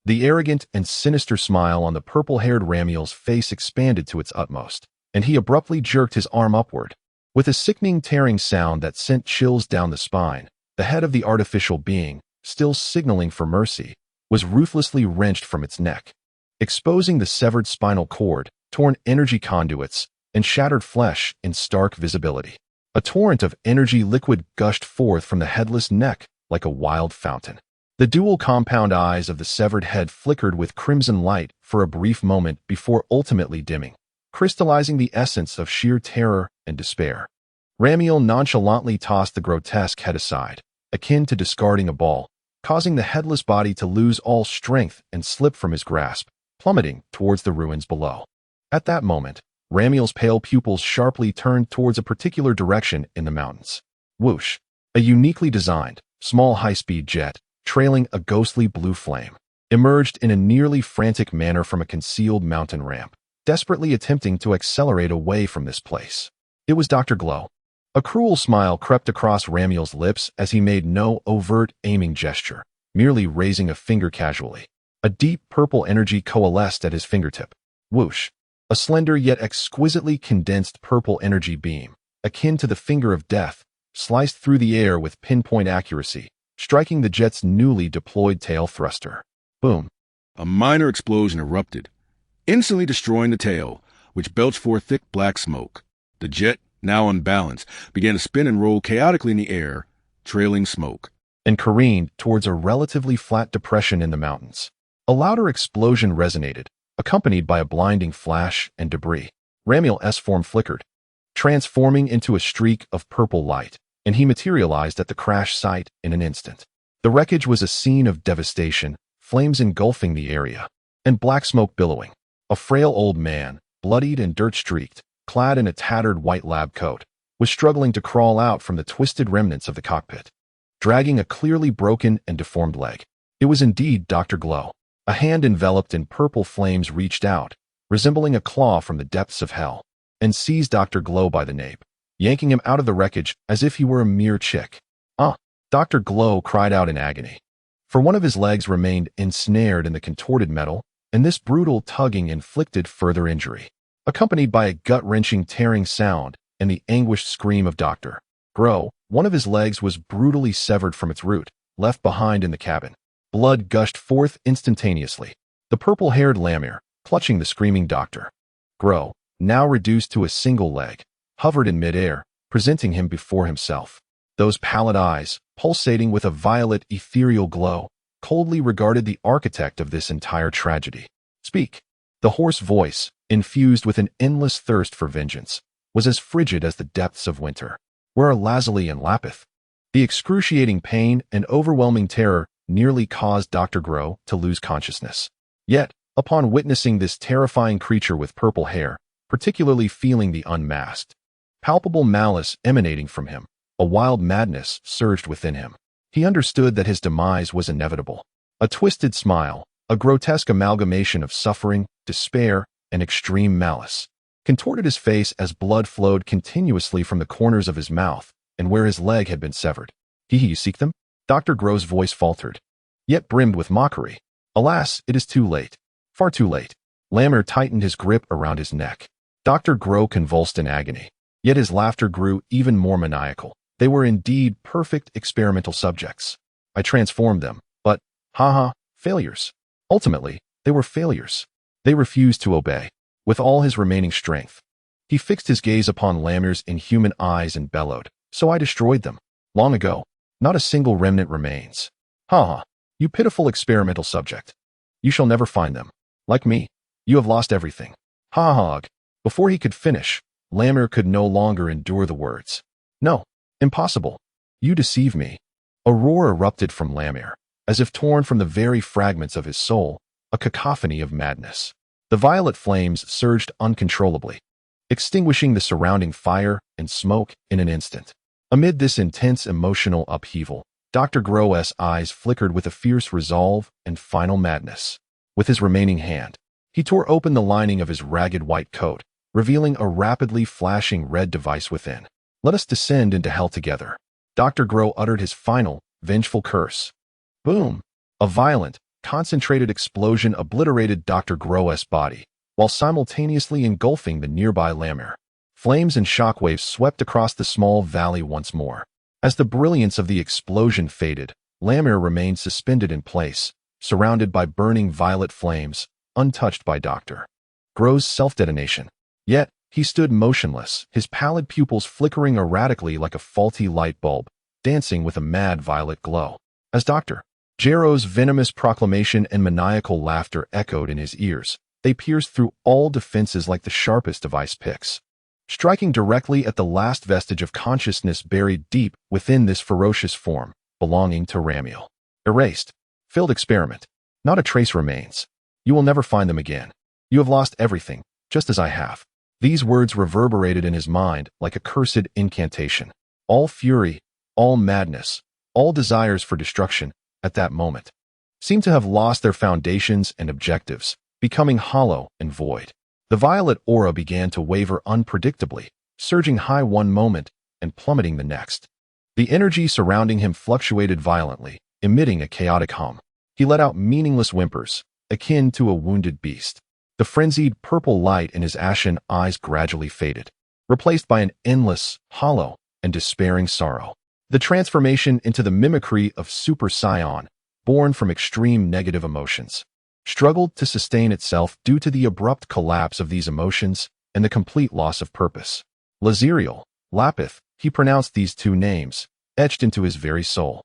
The arrogant and sinister smile on the purple-haired Ramiel's face expanded to its utmost, and he abruptly jerked his arm upward. With a sickening tearing sound that sent chills down the spine, the head of the artificial being, still signaling for mercy, was ruthlessly wrenched from its neck, exposing the severed spinal cord, torn energy conduits, and shattered flesh in stark visibility. A torrent of energy liquid gushed forth from the headless neck like a wild fountain. The dual compound eyes of the severed head flickered with crimson light for a brief moment before ultimately dimming, crystallizing the essence of sheer terror and despair. Ramiel nonchalantly tossed the grotesque head aside, akin to discarding a ball, causing the headless body to lose all strength and slip from his grasp, plummeting towards the ruins below. At that moment, Ramiel's pale pupils sharply turned towards a particular direction in the mountains. Whoosh! A uniquely designed, small high-speed jet, trailing a ghostly blue flame, emerged in a nearly frantic manner from a concealed mountain ramp, desperately attempting to accelerate away from this place. It was Dr. Glow. A cruel smile crept across Ramiel's lips as he made no overt aiming gesture, merely raising a finger casually. A deep purple energy coalesced at his fingertip. Whoosh! A slender yet exquisitely condensed purple energy beam, akin to the finger of death, sliced through the air with pinpoint accuracy, striking the jet's newly deployed tail thruster. Boom! A minor explosion erupted, instantly destroying the tail, which belched forth thick black smoke. The jet, now unbalanced, began to spin and roll chaotically in the air, trailing smoke, and careened towards a relatively flat depression in the mountains. A louder explosion resonated, accompanied by a blinding flash and debris. Ramiel's form flickered, transforming into a streak of purple light, and he materialized at the crash site in an instant. The wreckage was a scene of devastation, flames engulfing the area, and black smoke billowing. A frail old man, bloodied and dirt-streaked, clad in a tattered white lab coat, was struggling to crawl out from the twisted remnants of the cockpit, dragging a clearly broken and deformed leg. It was indeed Dr. Glow. A hand enveloped in purple flames reached out, resembling a claw from the depths of hell, and seized Dr. Glow by the nape, yanking him out of the wreckage as if he were a mere chick. Dr. Glow cried out in agony. For one of his legs remained ensnared in the contorted metal, and this brutal tugging inflicted further injury, accompanied by a gut-wrenching tearing sound and the anguished scream of Dr. Gero. One of his legs was brutally severed from its root, left behind in the cabin. Blood gushed forth instantaneously. The purple-haired Lamir, clutching the screaming Dr. Gero, now reduced to a single leg, hovered in midair, presenting him before himself. Those pallid eyes, pulsating with a violet ethereal glow, coldly regarded the architect of this entire tragedy. Speak. The hoarse voice, infused with an endless thirst for vengeance, was as frigid as the depths of winter. Where are Lazuli and Lapith? The excruciating pain and overwhelming terror nearly caused Dr. Gero to lose consciousness. Yet, upon witnessing this terrifying creature with purple hair, particularly feeling the unmasked, palpable malice emanating from him, a wild madness surged within him. He understood that his demise was inevitable. A twisted smile, a grotesque amalgamation of suffering, despair, and extreme malice, contorted his face as blood flowed continuously from the corners of his mouth and where his leg had been severed. You seek them? Dr. Gero's voice faltered, yet brimmed with mockery. Alas, it is too late. Far too late. Lamir tightened his grip around his neck. Dr. Gero convulsed in agony, yet his laughter grew even more maniacal. They were indeed perfect experimental subjects. I transformed them, but, failures. Ultimately, they were failures. They refused to obey. With all his remaining strength, he fixed his gaze upon Lamir's inhuman eyes and bellowed, "So I destroyed them. Long ago. Not a single remnant remains. You pitiful experimental subject. You shall never find them. Like me, you have lost everything." Before he could finish, Lamir could no longer endure the words. "No. Impossible. You deceive me." A roar erupted from Lamir, as if torn from the very fragments of his soul, a cacophony of madness. The violet flames surged uncontrollably, extinguishing the surrounding fire and smoke in an instant. Amid this intense emotional upheaval, Dr. Gero's eyes flickered with a fierce resolve and final madness. With his remaining hand, he tore open the lining of his ragged white coat, revealing a rapidly flashing red device within. "Let us descend into hell together." Dr. Gero uttered his final, vengeful curse. Boom! A violent, concentrated explosion obliterated Dr. Gero's body, while simultaneously engulfing the nearby Lamir. Flames and shockwaves swept across the small valley once more. As the brilliance of the explosion faded, Lamir remained suspended in place, surrounded by burning violet flames, untouched by Dr. Gero's self-detonation. Yet, he stood motionless, his pallid pupils flickering erratically like a faulty light bulb, dancing with a mad violet glow. As Dr. Gero's venomous proclamation and maniacal laughter echoed in his ears, they pierced through all defenses like the sharpest of ice picks, striking directly at the last vestige of consciousness buried deep within this ferocious form, belonging to Ramiel. Erased. Failed experiment. Not a trace remains. You will never find them again. You have lost everything, just as I have. These words reverberated in his mind like a cursed incantation. All fury, all madness, all desires for destruction, at that moment, seemed to have lost their foundations and objectives, becoming hollow and void. The violet aura began to waver unpredictably, surging high one moment and plummeting the next. The energy surrounding him fluctuated violently, emitting a chaotic hum. He let out meaningless whimpers, akin to a wounded beast. The frenzied purple light in his ashen eyes gradually faded, replaced by an endless, hollow, and despairing sorrow. The transformation into the mimicry of Super Saiyan, born from extreme negative emotions, struggled to sustain itself due to the abrupt collapse of these emotions and the complete loss of purpose. Laziriel, Lapith, he pronounced these two names, etched into his very soul.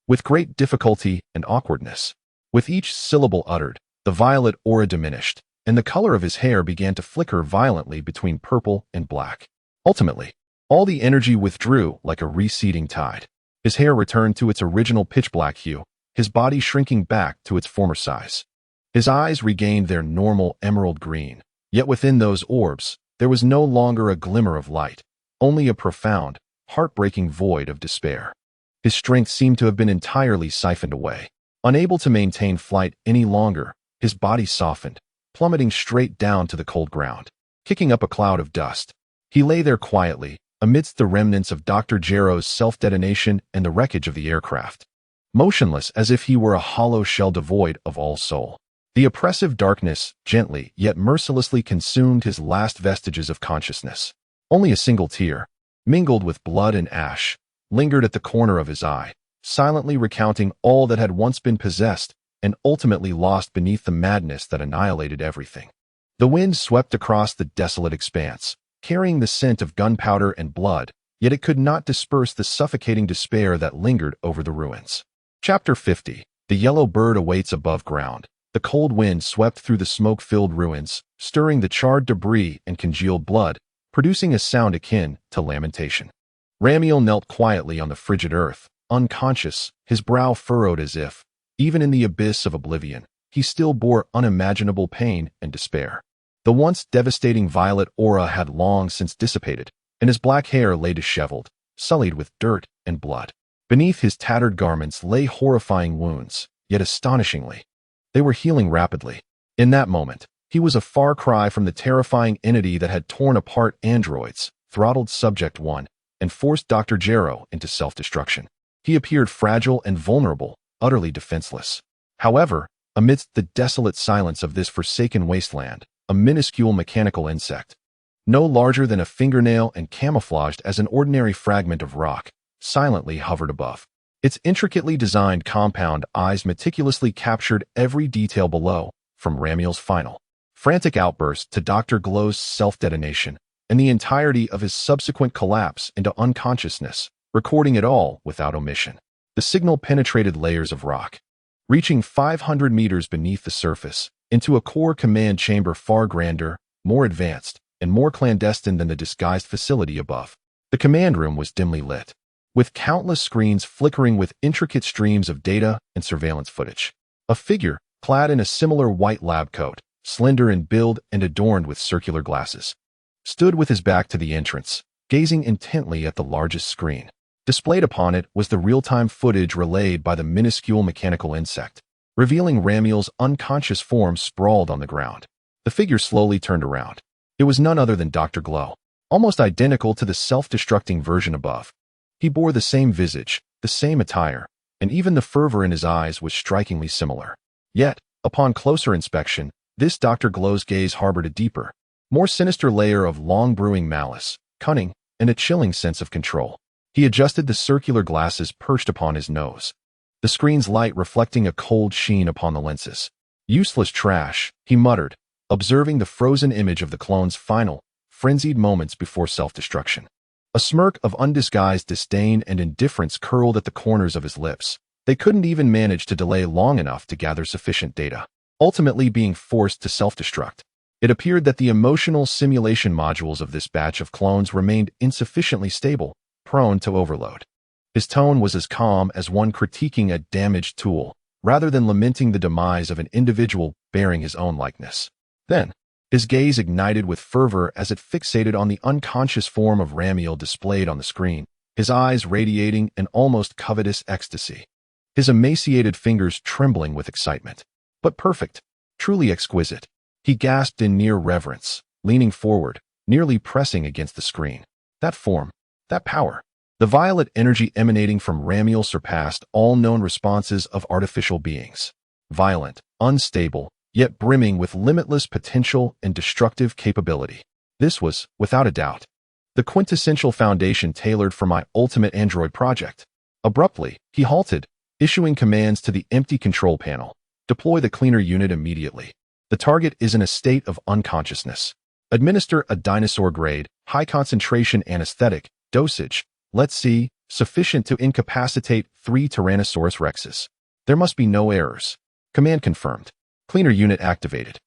With great difficulty and awkwardness. With each syllable uttered, the violet aura diminished, and the color of his hair began to flicker violently between purple and black. Ultimately, all the energy withdrew like a receding tide. His hair returned to its original pitch-black hue, his body shrinking back to its former size. His eyes regained their normal emerald green, yet within those orbs, there was no longer a glimmer of light, only a profound, heartbreaking void of despair. His strength seemed to have been entirely siphoned away. Unable to maintain flight any longer, his body softened, plummeting straight down to the cold ground, kicking up a cloud of dust. He lay there quietly, amidst the remnants of Dr. Gero's self-detonation and the wreckage of the aircraft, motionless as if he were a hollow shell devoid of all soul. The oppressive darkness gently yet mercilessly consumed his last vestiges of consciousness. Only a single tear, mingled with blood and ash, lingered at the corner of his eye, silently recounting all that had once been possessed and ultimately lost beneath the madness that annihilated everything. The wind swept across the desolate expanse, carrying the scent of gunpowder and blood, yet it could not disperse the suffocating despair that lingered over the ruins. Chapter 50. The yellow bird awaits above ground. The cold wind swept through the smoke-filled ruins, stirring the charred debris and congealed blood, producing a sound akin to lamentation. Ramiel knelt quietly on the frigid earth, unconscious, his brow furrowed as if, even in the abyss of oblivion, he still bore unimaginable pain and despair. The once devastating violet aura had long since dissipated, and his black hair lay disheveled, sullied with dirt and blood. Beneath his tattered garments lay horrifying wounds, yet astonishingly, they were healing rapidly. In that moment, he was a far cry from the terrifying entity that had torn apart androids, throttled Subject 1, and forced Dr. Gero into self-destruction. He appeared fragile and vulnerable, utterly defenseless. However, amidst the desolate silence of this forsaken wasteland, a minuscule mechanical insect, no larger than a fingernail and camouflaged as an ordinary fragment of rock, silently hovered above. Its intricately designed compound eyes meticulously captured every detail below, from Ramiel's final, frantic outburst to Dr. Glow's self-detonation, and the entirety of his subsequent collapse into unconsciousness, recording it all without omission. The signal penetrated layers of rock, reaching 500 meters beneath the surface, into a core command chamber far grander, more advanced, and more clandestine than the disguised facility above. The command room was dimly lit, with countless screens flickering with intricate streams of data and surveillance footage. A figure, clad in a similar white lab coat, slender in build and adorned with circular glasses, stood with his back to the entrance, gazing intently at the largest screen. Displayed upon it was the real-time footage relayed by the minuscule mechanical insect. revealing Ramiel's unconscious form sprawled on the ground. The figure slowly turned around. It was none other than Dr. Glow, almost identical to the self-destructing version above. He bore the same visage, the same attire, and even the fervor in his eyes was strikingly similar. Yet, upon closer inspection, this Dr. Glow's gaze harbored a deeper, more sinister layer of long-brewing malice, cunning, and a chilling sense of control. He adjusted the circular glasses perched upon his nose, the screen's light reflecting a cold sheen upon the lenses. "Useless trash," he muttered, observing the frozen image of the clone's final, frenzied moments before self-destruction. A smirk of undisguised disdain and indifference curled at the corners of his lips. They couldn't even manage to delay long enough to gather sufficient data, ultimately being forced to self-destruct. It appeared that the emotional simulation modules of this batch of clones remained insufficiently stable, prone to overload. His tone was as calm as one critiquing a damaged tool, rather than lamenting the demise of an individual bearing his own likeness. Then, his gaze ignited with fervor as it fixated on the unconscious form of Ramiel displayed on the screen, his eyes radiating an almost covetous ecstasy, his emaciated fingers trembling with excitement. But perfect, truly exquisite. He gasped in near reverence, leaning forward, nearly pressing against the screen. That form, that power. The violet energy emanating from Ramiel surpassed all known responses of artificial beings. Violent, unstable, yet brimming with limitless potential and destructive capability. This was, without a doubt, the quintessential foundation tailored for my ultimate android project. Abruptly, he halted, issuing commands to the empty control panel. Deploy the cleaner unit immediately. The target is in a state of unconsciousness. Administer a dinosaur-grade, high-concentration anesthetic, dosage, let's see, sufficient to incapacitate 3 Tyrannosaurus rexes. There must be no errors. Command confirmed. Cleaner unit activated.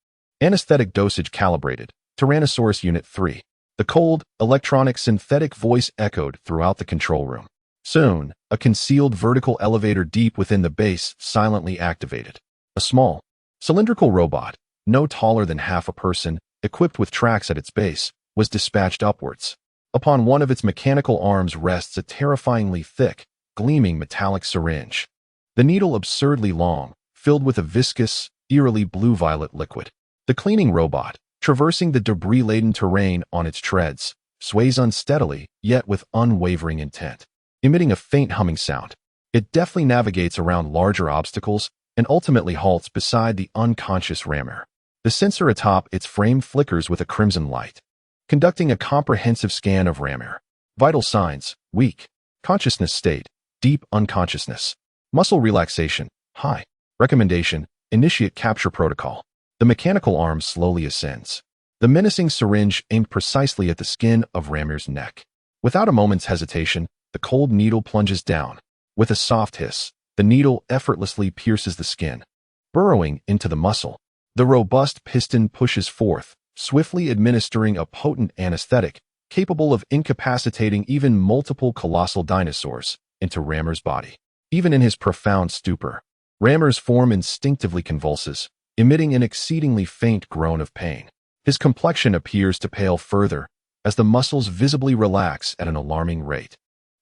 Anesthetic dosage calibrated. Tyrannosaurus Unit 3. The cold, electronic synthetic voice echoed throughout the control room. Soon, a concealed vertical elevator deep within the base silently activated. A small, cylindrical robot, no taller than half a person, equipped with tracks at its base, was dispatched upwards. Upon one of its mechanical arms rests a terrifyingly thick, gleaming metallic syringe. The needle absurdly long, filled with a viscous, eerily blue-violet liquid. The cleaning robot, traversing the debris-laden terrain on its treads, sways unsteadily, yet with unwavering intent. Emitting a faint humming sound, it deftly navigates around larger obstacles and ultimately halts beside the unconscious rammer. The sensor atop its frame flickers with a crimson light, conducting a comprehensive scan of rammer. Vital signs, weak. Consciousness state, deep unconsciousness. Muscle relaxation, high. Recommendation, initiate capture protocol. The mechanical arm slowly ascends. The menacing syringe aimed precisely at the skin of Rammer's neck. Without a moment's hesitation, the cold needle plunges down. With a soft hiss, the needle effortlessly pierces the skin, burrowing into the muscle. The robust piston pushes forth, swiftly administering a potent anesthetic, capable of incapacitating even multiple colossal dinosaurs, into Rammer's body. Even in his profound stupor, Rammer's form instinctively convulses, emitting an exceedingly faint groan of pain. His complexion appears to pale further, as the muscles visibly relax at an alarming rate,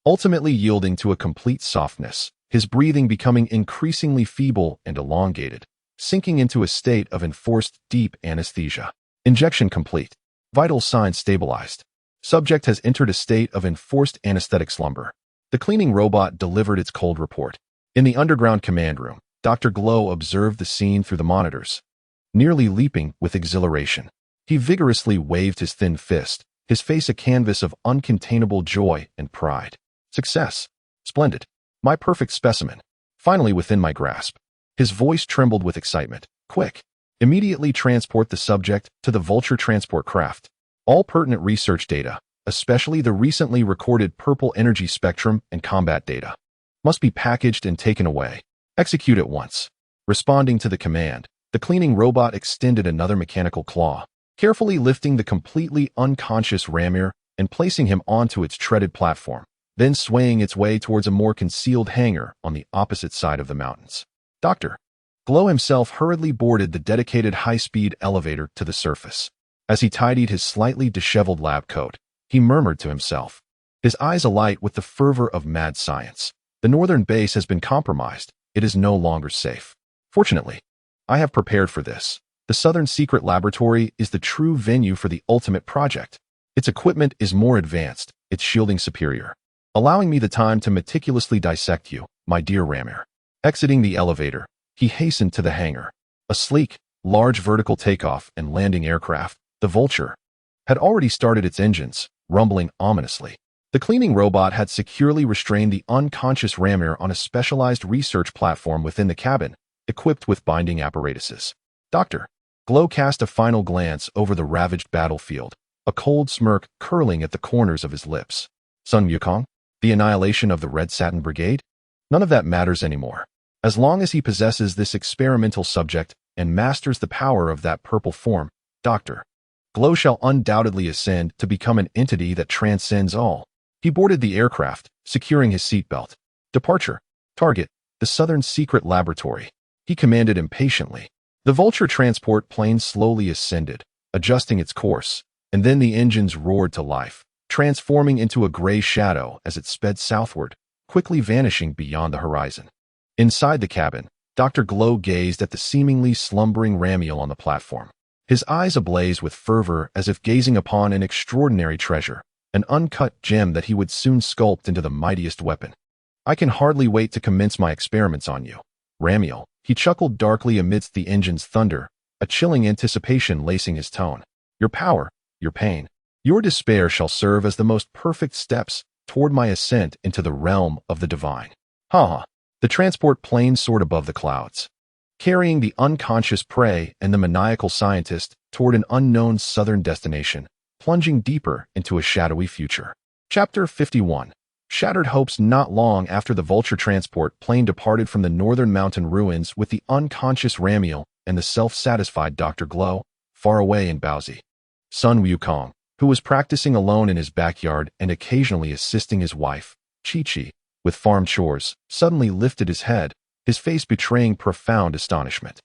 ultimately yielding to a complete softness, his breathing becoming increasingly feeble and elongated, sinking into a state of enforced deep anesthesia. Injection complete. Vital signs stabilized. Subject has entered a state of enforced anesthetic slumber. The cleaning robot delivered its cold report. In the underground command room, Dr. Glow observed the scene through the monitors, nearly leaping with exhilaration. He vigorously waved his thin fist, his face a canvas of uncontainable joy and pride. Success. Splendid. My perfect specimen. Finally within my grasp. His voice trembled with excitement. Quick. Immediately transport the subject to the Vulture transport craft. All pertinent research data, especially the recently recorded purple energy spectrum and combat data, must be packaged and taken away. Execute at once. Responding to the command, the cleaning robot extended another mechanical claw, carefully lifting the completely unconscious Ramir and placing him onto its treaded platform, then swaying its way towards a more concealed hangar on the opposite side of the mountains. Dr. Glow himself hurriedly boarded the dedicated high-speed elevator to the surface. As he tidied his slightly disheveled lab coat, he murmured to himself, his eyes alight with the fervor of mad science. The northern base has been compromised. It is no longer safe. Fortunately, I have prepared for this. The Southern Secret Laboratory is the true venue for the ultimate project. Its equipment is more advanced, its shielding superior, allowing me the time to meticulously dissect you, my dear Ramir. Exiting the elevator, he hastened to the hangar. A sleek, large vertical takeoff and landing aircraft, the Vulture, had already started its engines, rumbling ominously. The cleaning robot had securely restrained the unconscious Ramir on a specialized research platform within the cabin, equipped with binding apparatuses. Dr. Glow cast a final glance over the ravaged battlefield, a cold smirk curling at the corners of his lips. Sun Wukong? The annihilation of the Red Satin Brigade? None of that matters anymore. As long as he possesses this experimental subject and masters the power of that purple form, Dr. Glow shall undoubtedly ascend to become an entity that transcends all. He boarded the aircraft, securing his seatbelt. Departure. Target, the Southern Secret Laboratory. He commanded impatiently. The Vulture transport plane slowly ascended, adjusting its course, and then the engines roared to life, transforming into a gray shadow as it sped southward, quickly vanishing beyond the horizon. Inside the cabin, Dr. Glow gazed at the seemingly slumbering Ramiel on the platform, his eyes ablaze with fervor as if gazing upon an extraordinary treasure, an uncut gem that he would soon sculpt into the mightiest weapon. I can hardly wait to commence my experiments on you, Ramiel. He chuckled darkly amidst the engine's thunder, a chilling anticipation lacing his tone. Your power, your pain, your despair shall serve as the most perfect steps toward my ascent into the realm of the divine. Ha! The transport plane soared above the clouds, carrying the unconscious prey and the maniacal scientist toward an unknown southern destination, plunging deeper into a shadowy future. Chapter 51. Shattered hopes. Not long after the Vulture transport plane departed from the northern mountain ruins with the unconscious Ramiel and the self-satisfied Dr. Glow, far away in Baozi. Sun Wukong, who was practicing alone in his backyard and occasionally assisting his wife, Chi-Chi, with farm chores, suddenly lifted his head, his face betraying profound astonishment.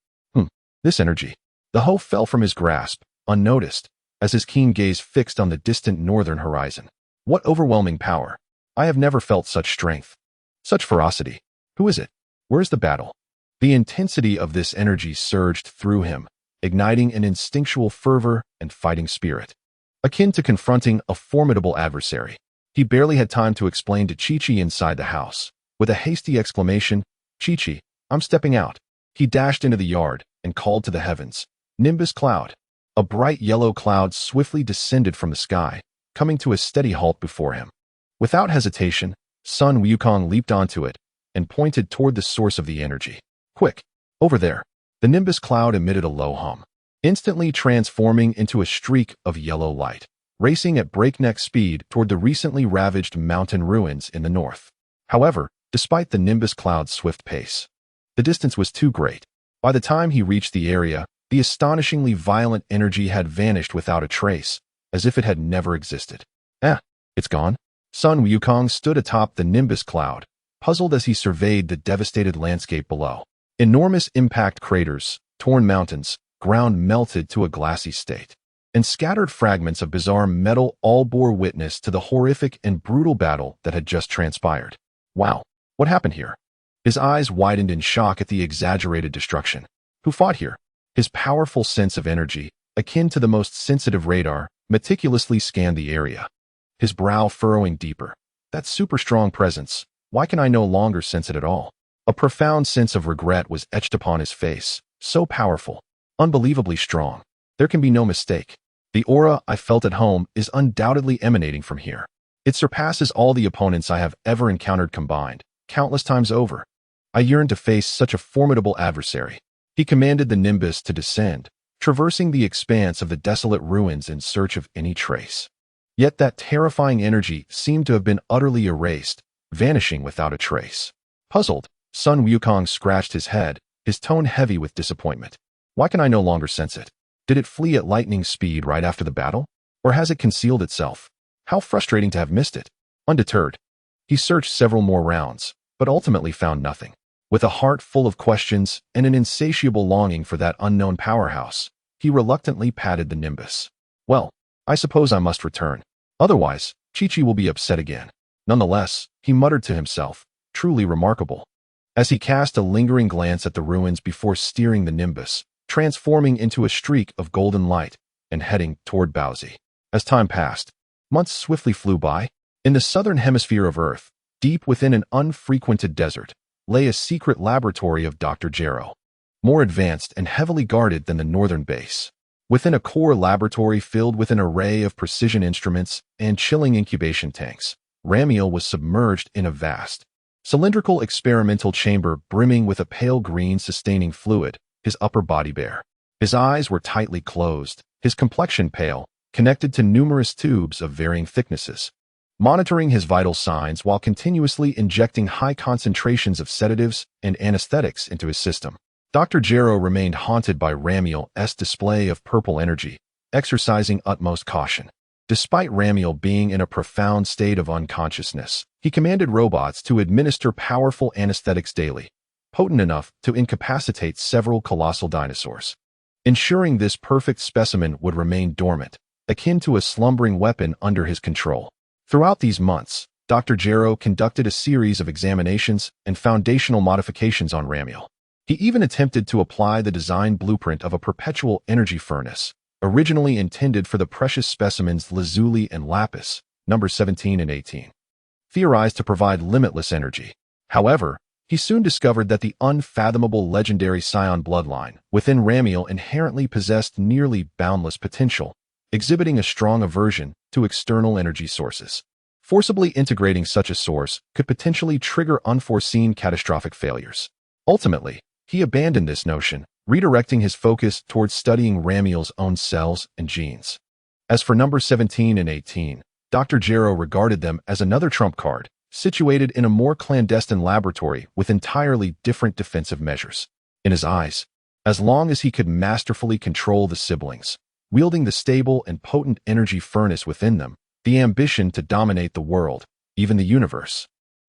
This energy. The hoe fell from his grasp, unnoticed, as his keen gaze fixed on the distant northern horizon. What overwhelming power! I have never felt such strength, such ferocity. Who is it? Where's the battle? The intensity of this energy surged through him, igniting an instinctual fervor and fighting spirit, akin to confronting a formidable adversary. He barely had time to explain to Chi-Chi inside the house. With a hasty exclamation, Chi-Chi, I'm stepping out. He dashed into the yard and called to the heavens. Nimbus cloud. A bright yellow cloud swiftly descended from the sky, coming to a steady halt before him. Without hesitation, Sun Wukong leaped onto it and pointed toward the source of the energy. Quick! Over there! The Nimbus cloud emitted a low hum, instantly transforming into a streak of yellow light, racing at breakneck speed toward the recently ravaged mountain ruins in the north. However, despite the Nimbus cloud's swift pace, the distance was too great. By the time he reached the area, the astonishingly violent energy had vanished without a trace, as if it had never existed. It's gone? Sun Wukong stood atop the Nimbus cloud, puzzled as he surveyed the devastated landscape below. Enormous impact craters, torn mountains, ground melted to a glassy state, and scattered fragments of bizarre metal all bore witness to the horrific and brutal battle that had just transpired. Wow, what happened here? His eyes widened in shock at the exaggerated destruction. Who fought here? His powerful sense of energy, akin to the most sensitive radar, meticulously scanned the area, his brow furrowing deeper. That super strong presence, why can I no longer sense it at all? A profound sense of regret was etched upon his face, so powerful, unbelievably strong. There can be no mistake. The aura I felt at home is undoubtedly emanating from here. It surpasses all the opponents I have ever encountered combined, countless times over. I yearned to face such a formidable adversary. He commanded the Nimbus to descend, traversing the expanse of the desolate ruins in search of any trace. Yet that terrifying energy seemed to have been utterly erased, vanishing without a trace. Puzzled, Sun Wukong scratched his head, his tone heavy with disappointment. Why can I no longer sense it? Did it flee at lightning speed right after the battle? Or has it concealed itself? How frustrating to have missed it. Undeterred, he searched several more rounds, but ultimately found nothing. With a heart full of questions and an insatiable longing for that unknown powerhouse, he reluctantly patted the Nimbus. Well, I suppose I must return. Otherwise, Chi-Chi will be upset again. Nonetheless, he muttered to himself, truly remarkable. as he cast a lingering glance at the ruins before steering the Nimbus, transforming into a streak of golden light and heading toward Bowsy. As time passed, months swiftly flew by. In the southern hemisphere of Earth, deep within an unfrequented desert, lay a secret laboratory of Dr. Gero, more advanced and heavily guarded than the northern base. Within a core laboratory filled with an array of precision instruments and chilling incubation tanks, Ramiel was submerged in a vast, cylindrical experimental chamber brimming with a pale green sustaining fluid, his upper body bare. His eyes were tightly closed, his complexion pale, connected to numerous tubes of varying thicknesses, monitoring his vital signs while continuously injecting high concentrations of sedatives and anesthetics into his system. Dr. Gero remained haunted by Ramiel's display of purple energy, exercising utmost caution. Despite Ramiel being in a profound state of unconsciousness, he commanded robots to administer powerful anesthetics daily, potent enough to incapacitate several colossal dinosaurs, ensuring this perfect specimen would remain dormant, akin to a slumbering weapon under his control. Throughout these months, Dr. Gero conducted a series of examinations and foundational modifications on Ramiel. He even attempted to apply the design blueprint of a perpetual energy furnace, originally intended for the precious specimens Lazuli and Lapis, numbers 17 and 18, theorized to provide limitless energy. However, he soon discovered that the unfathomable legendary Saiyan bloodline within Ramiel inherently possessed nearly boundless potential, exhibiting a strong aversion to external energy sources. Forcibly integrating such a source could potentially trigger unforeseen catastrophic failures. Ultimately, he abandoned this notion, redirecting his focus towards studying Ramiel's own cells and genes. As for numbers 17 and 18, Dr. Gero regarded them as another trump card, situated in a more clandestine laboratory with entirely different defensive measures. In his eyes, as long as he could masterfully control the siblings, wielding the stable and potent energy furnace within them, the ambition to dominate the world, even the universe,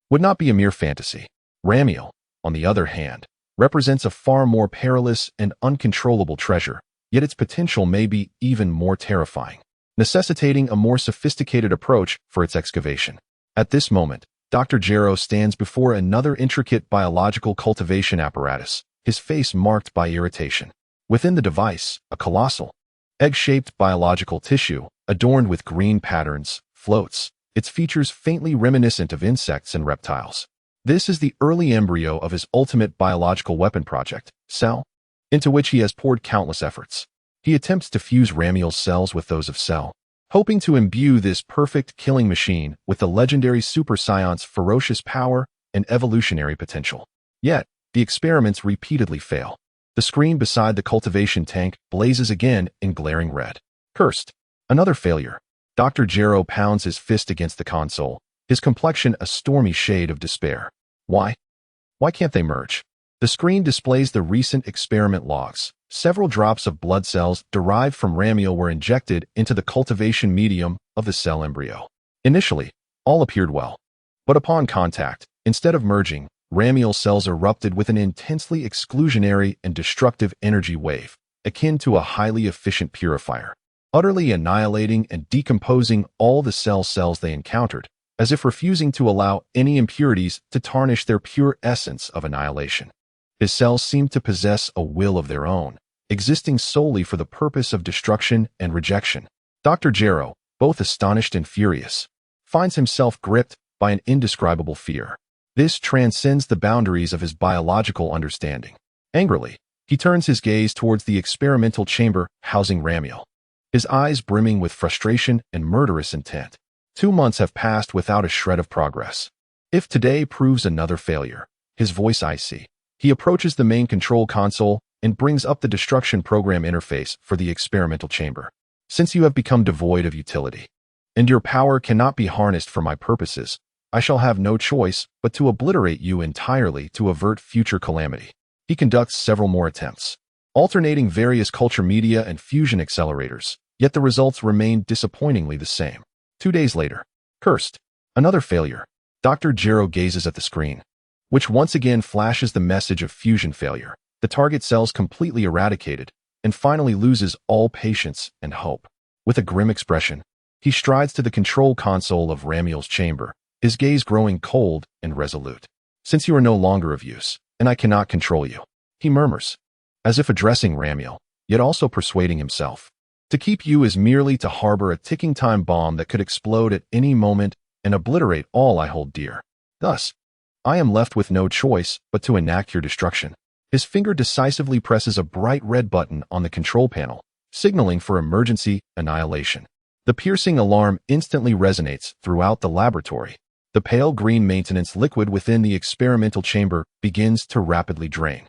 would not be a mere fantasy. Ramiel, on the other hand, represents a far more perilous and uncontrollable treasure, yet its potential may be even more terrifying, necessitating a more sophisticated approach for its excavation. At this moment, Dr. Gero stands before another intricate biological cultivation apparatus, his face marked by irritation. Within the device, a colossal, egg-shaped biological tissue, adorned with green patterns, floats, its features faintly reminiscent of insects and reptiles. This is the early embryo of his ultimate biological weapon project, Cell, into which he has poured countless efforts. He attempts to fuse Ramiel's cells with those of Cell, hoping to imbue this perfect killing machine with the legendary Super Saiyan's ferocious power and evolutionary potential. Yet, the experiments repeatedly fail. The screen beside the cultivation tank blazes again in glaring red. Cursed. Another failure. Dr. Gero pounds his fist against the console, his complexion a stormy shade of despair. Why? Why can't they merge? The screen displays the recent experiment logs. Several drops of blood cells derived from Ramiel were injected into the cultivation medium of the cell embryo. Initially, all appeared well. But upon contact, instead of merging, Ramiel's cells erupted with an intensely exclusionary and destructive energy wave, akin to a highly efficient purifier, utterly annihilating and decomposing all the cells they encountered, as if refusing to allow any impurities to tarnish their pure essence of annihilation. His cells seemed to possess a will of their own, existing solely for the purpose of destruction and rejection. Dr. Gero, both astonished and furious, finds himself gripped by an indescribable fear. This transcends the boundaries of his biological understanding. Angrily, he turns his gaze towards the experimental chamber housing Ramiel, his eyes brimming with frustration and murderous intent. 2 months have passed without a shred of progress. If today proves another failure, his voice icy, he approaches the main control console and brings up the destruction program interface for the experimental chamber. Since you have become devoid of utility, and your power cannot be harnessed for my purposes, I shall have no choice but to obliterate you entirely to avert future calamity. He conducts several more attempts, alternating various culture media and fusion accelerators, yet the results remain disappointingly the same. 2 days later, cursed. Another failure. Dr. Gero gazes at the screen, which once again flashes the message of fusion failure. The target cells completely eradicated, and finally loses all patience and hope. With a grim expression, he strides to the control console of Ramiel's chamber, his gaze growing cold and resolute. Since you are no longer of use, and I cannot control you, he murmurs, as if addressing Ramiel, yet also persuading himself. To keep you is merely to harbor a ticking time bomb that could explode at any moment and obliterate all I hold dear. Thus, I am left with no choice but to enact your destruction. His finger decisively presses a bright red button on the control panel, signaling for emergency annihilation. The piercing alarm instantly resonates throughout the laboratory. The pale green maintenance liquid within the experimental chamber begins to rapidly drain,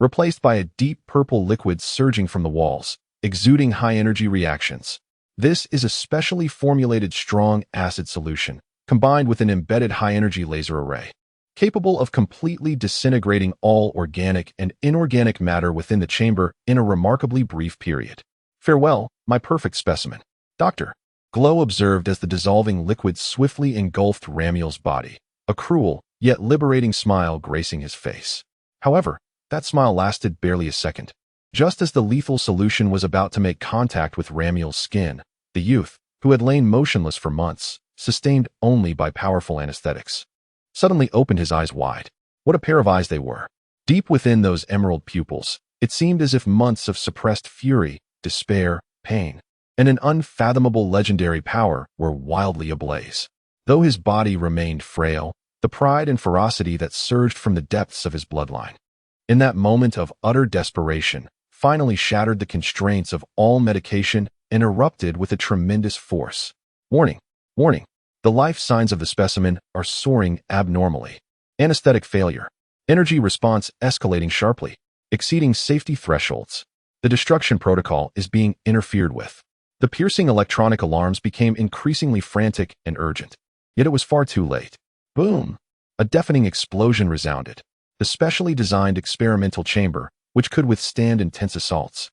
replaced by a deep purple liquid surging from the walls, exuding high-energy reactions. This is a specially formulated strong acid solution, combined with an embedded high-energy laser array, capable of completely disintegrating all organic and inorganic matter within the chamber in a remarkably brief period. Farewell, my perfect specimen. Doctor. Glow observed as the dissolving liquid swiftly engulfed Ramiel's body, a cruel, yet liberating smile gracing his face. However, that smile lasted barely a second. Just as the lethal solution was about to make contact with Ramiel's skin, the youth, who had lain motionless for months, sustained only by powerful anesthetics, suddenly opened his eyes wide. What a pair of eyes they were! Deep within those emerald pupils, it seemed as if months of suppressed fury, despair, pain, and an unfathomable legendary power were wildly ablaze. Though his body remained frail, the pride and ferocity that surged from the depths of his bloodline, in that moment of utter desperation, finally shattered the constraints of all medication and erupted with a tremendous force. Warning! Warning! The life signs of the specimen are soaring abnormally. Anesthetic failure. Energy response escalating sharply, exceeding safety thresholds. The destruction protocol is being interfered with. The piercing electronic alarms became increasingly frantic and urgent. Yet it was far too late. Boom! A deafening explosion resounded. The specially designed experimental chamber, which could withstand intense assaults,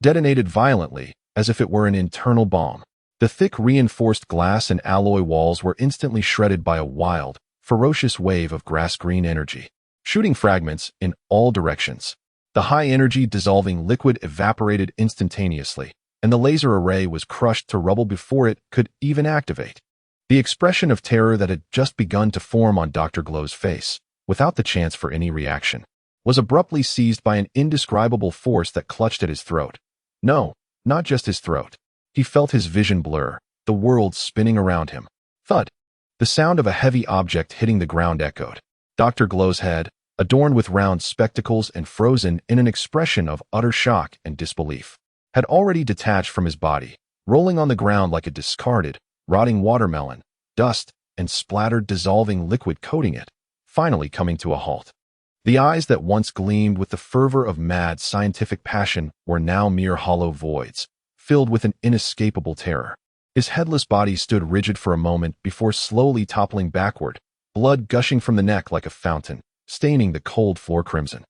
detonated violently as if it were an internal bomb. The thick reinforced glass and alloy walls were instantly shredded by a wild, ferocious wave of grass-green energy, shooting fragments in all directions. The high-energy dissolving liquid evaporated instantaneously, and the laser array was crushed to rubble before it could even activate. The expression of terror that had just begun to form on Dr. Glow's face, without the chance for any reaction, was abruptly seized by an indescribable force that clutched at his throat. No, not just his throat. He felt his vision blur, the world spinning around him. Thud! The sound of a heavy object hitting the ground echoed. Dr. Glow's head, adorned with round spectacles and frozen in an expression of utter shock and disbelief, had already detached from his body, rolling on the ground like a discarded, rotting watermelon, dust and splattered dissolving liquid coating it, finally coming to a halt. The eyes that once gleamed with the fervor of mad scientific passion were now mere hollow voids, filled with an inescapable terror. His headless body stood rigid for a moment before slowly toppling backward, blood gushing from the neck like a fountain, staining the cold floor crimson.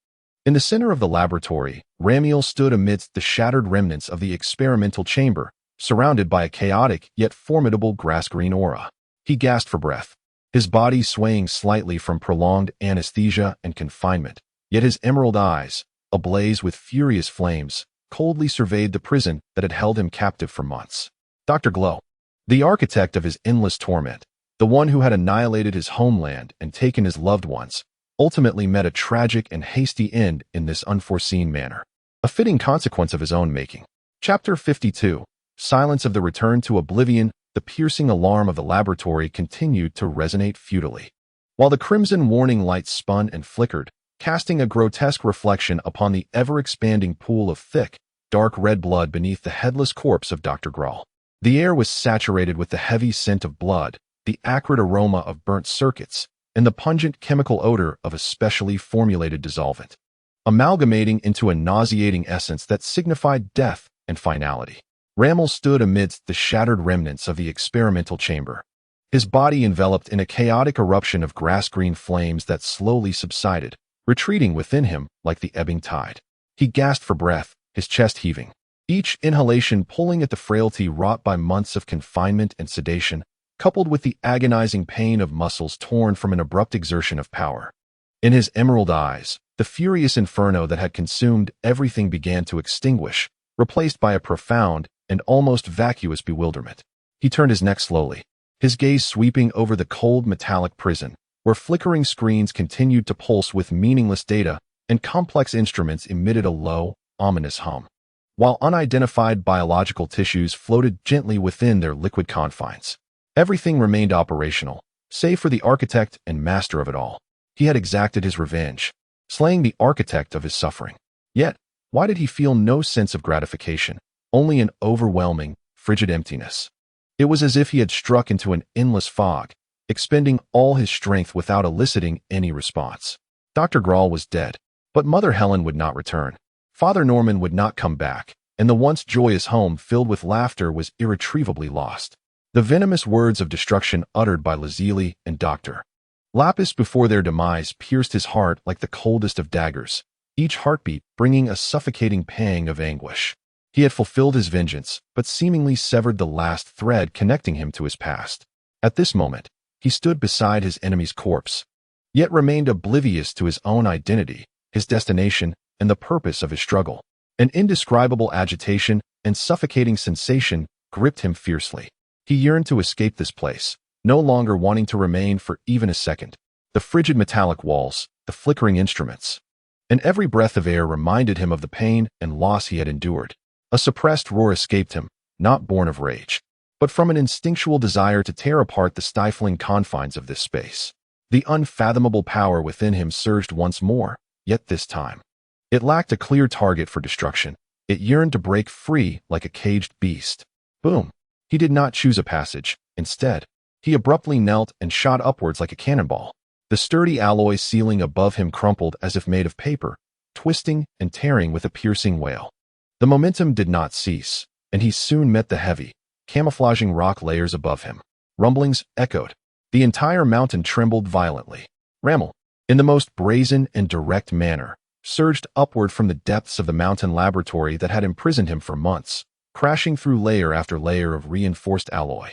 In the center of the laboratory, Ramiel stood amidst the shattered remnants of the experimental chamber, surrounded by a chaotic yet formidable grass-green aura. He gasped for breath, his body swaying slightly from prolonged anesthesia and confinement, yet his emerald eyes, ablaze with furious flames, coldly surveyed the prison that had held him captive for months. Dr. Glow, the architect of his endless torment, the one who had annihilated his homeland and taken his loved ones, ultimately met a tragic and hasty end in this unforeseen manner, a fitting consequence of his own making. Chapter 52. Silence of the Return to Oblivion. The piercing alarm of the laboratory continued to resonate futilely, while the crimson warning light spun and flickered, casting a grotesque reflection upon the ever-expanding pool of thick, dark red blood beneath the headless corpse of Dr. Grawl. The air was saturated with the heavy scent of blood, the acrid aroma of burnt circuits, and the pungent chemical odor of a specially formulated dissolvent, amalgamating into a nauseating essence that signified death and finality. Ramiel stood amidst the shattered remnants of the experimental chamber, his body enveloped in a chaotic eruption of grass-green flames that slowly subsided, retreating within him like the ebbing tide. He gasped for breath, his chest heaving, each inhalation pulling at the frailty wrought by months of confinement and sedation, coupled with the agonizing pain of muscles torn from an abrupt exertion of power. In his emerald eyes, the furious inferno that had consumed everything began to extinguish, replaced by a profound and almost vacuous bewilderment. He turned his neck slowly, his gaze sweeping over the cold metallic prison, where flickering screens continued to pulse with meaningless data and complex instruments emitted a low, ominous hum, while unidentified biological tissues floated gently within their liquid confines. Everything remained operational, save for the architect and master of it all. He had exacted his revenge, slaying the architect of his suffering. Yet, why did he feel no sense of gratification, only an overwhelming, frigid emptiness? It was as if he had struck into an endless fog, expending all his strength without eliciting any response. Dr. Grawl was dead, but Mother Helen would not return. Father Norman would not come back, and the once joyous home filled with laughter was irretrievably lost. The venomous words of destruction uttered by Lazuli and Dr. Lapis before their demise pierced his heart like the coldest of daggers, each heartbeat bringing a suffocating pang of anguish. He had fulfilled his vengeance, but seemingly severed the last thread connecting him to his past. At this moment, he stood beside his enemy's corpse, yet remained oblivious to his own identity, his destination, and the purpose of his struggle. An indescribable agitation and suffocating sensation gripped him fiercely. He yearned to escape this place, no longer wanting to remain for even a second. The frigid metallic walls, the flickering instruments, and every breath of air reminded him of the pain and loss he had endured. A suppressed roar escaped him, not born of rage, but from an instinctual desire to tear apart the stifling confines of this space. The unfathomable power within him surged once more, yet this time it lacked a clear target for destruction. It yearned to break free like a caged beast. Boom! He did not choose a passage. Instead, he abruptly knelt and shot upwards like a cannonball. The sturdy alloy ceiling above him crumpled as if made of paper, twisting and tearing with a piercing wail. The momentum did not cease, and he soon met the heavy, camouflaging rock layers above him. Rumblings echoed. The entire mountain trembled violently. Rammel, in the most brazen and direct manner, surged upward from the depths of the mountain laboratory that had imprisoned him for months, crashing through layer after layer of reinforced alloy,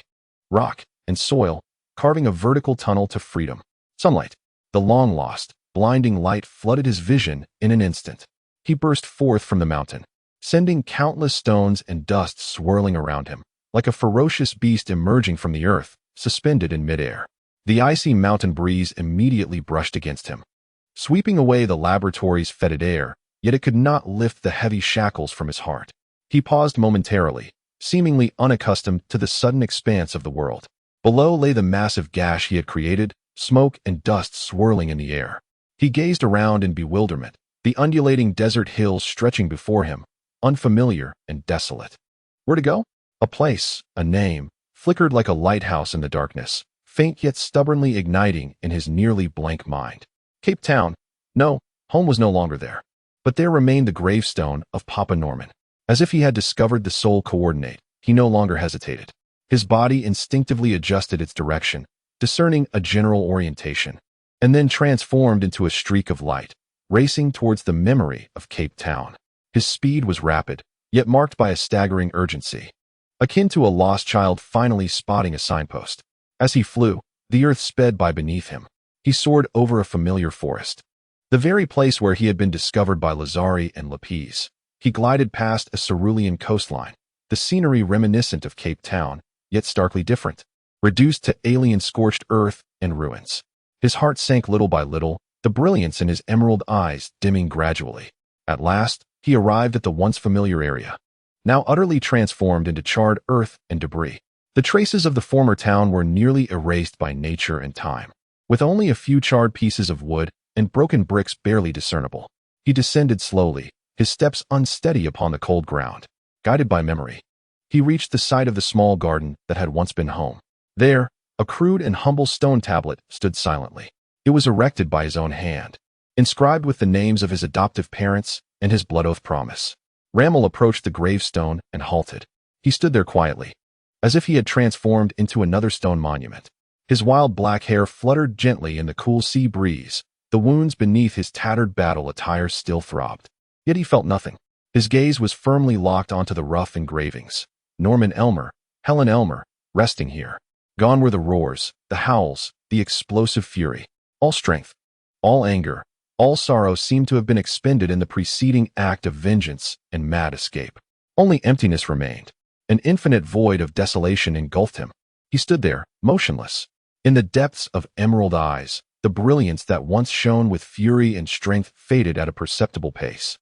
rock, and soil, carving a vertical tunnel to freedom. Sunlight, the long-lost, blinding light flooded his vision in an instant. He burst forth from the mountain, sending countless stones and dust swirling around him, like a ferocious beast emerging from the earth, suspended in midair. The icy mountain breeze immediately brushed against him, sweeping away the laboratory's fetid air, yet it could not lift the heavy shackles from his heart. He paused momentarily, seemingly unaccustomed to the sudden expanse of the world. Below lay the massive gash he had created, smoke and dust swirling in the air. He gazed around in bewilderment, the undulating desert hills stretching before him, unfamiliar and desolate. Where to go? A place, a name, flickered like a lighthouse in the darkness, faint yet stubbornly igniting in his nearly blank mind. Cape Town. No, home was no longer there. But there remained the gravestone of Papa Norman. As if he had discovered the sole coordinate, he no longer hesitated. His body instinctively adjusted its direction, discerning a general orientation, and then transformed into a streak of light, racing towards the memory of Cape Town. His speed was rapid, yet marked by a staggering urgency, akin to a lost child finally spotting a signpost. As he flew, the earth sped by beneath him. He soared over a familiar forest, the very place where he had been discovered by Lazari and Lapis. He glided past a cerulean coastline, the scenery reminiscent of Cape Town, yet starkly different, reduced to alien scorched earth and ruins. His heart sank little by little, the brilliance in his emerald eyes dimming gradually. At last, he arrived at the once familiar area, now utterly transformed into charred earth and debris. The traces of the former town were nearly erased by nature and time, with only a few charred pieces of wood and broken bricks barely discernible. He descended slowly, his steps unsteady upon the cold ground. Guided by memory, he reached the site of the small garden that had once been home. There, a crude and humble stone tablet stood silently. It was erected by his own hand, inscribed with the names of his adoptive parents and his blood oath promise. Rammel approached the gravestone and halted. He stood there quietly, as if he had transformed into another stone monument. His wild black hair fluttered gently in the cool sea breeze. The wounds beneath his tattered battle attire still throbbed. Yet he felt nothing. His gaze was firmly locked onto the rough engravings. Norman Elmer, Helen Elmer, resting here. Gone were the roars, the howls, the explosive fury. All strength, all anger, all sorrow seemed to have been expended in the preceding act of vengeance and mad escape. Only emptiness remained. An infinite void of desolation engulfed him. He stood there, motionless. In the depths of emerald eyes, the brilliance that once shone with fury and strength faded at a perceptible pace,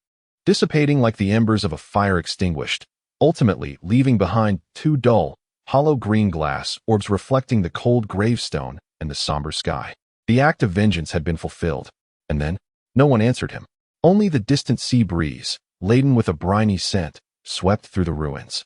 dissipating like the embers of a fire extinguished, ultimately leaving behind two dull, hollow green glass orbs reflecting the cold gravestone and the somber sky. The act of vengeance had been fulfilled, and then no one answered him. Only the distant sea breeze, laden with a briny scent, swept through the ruins,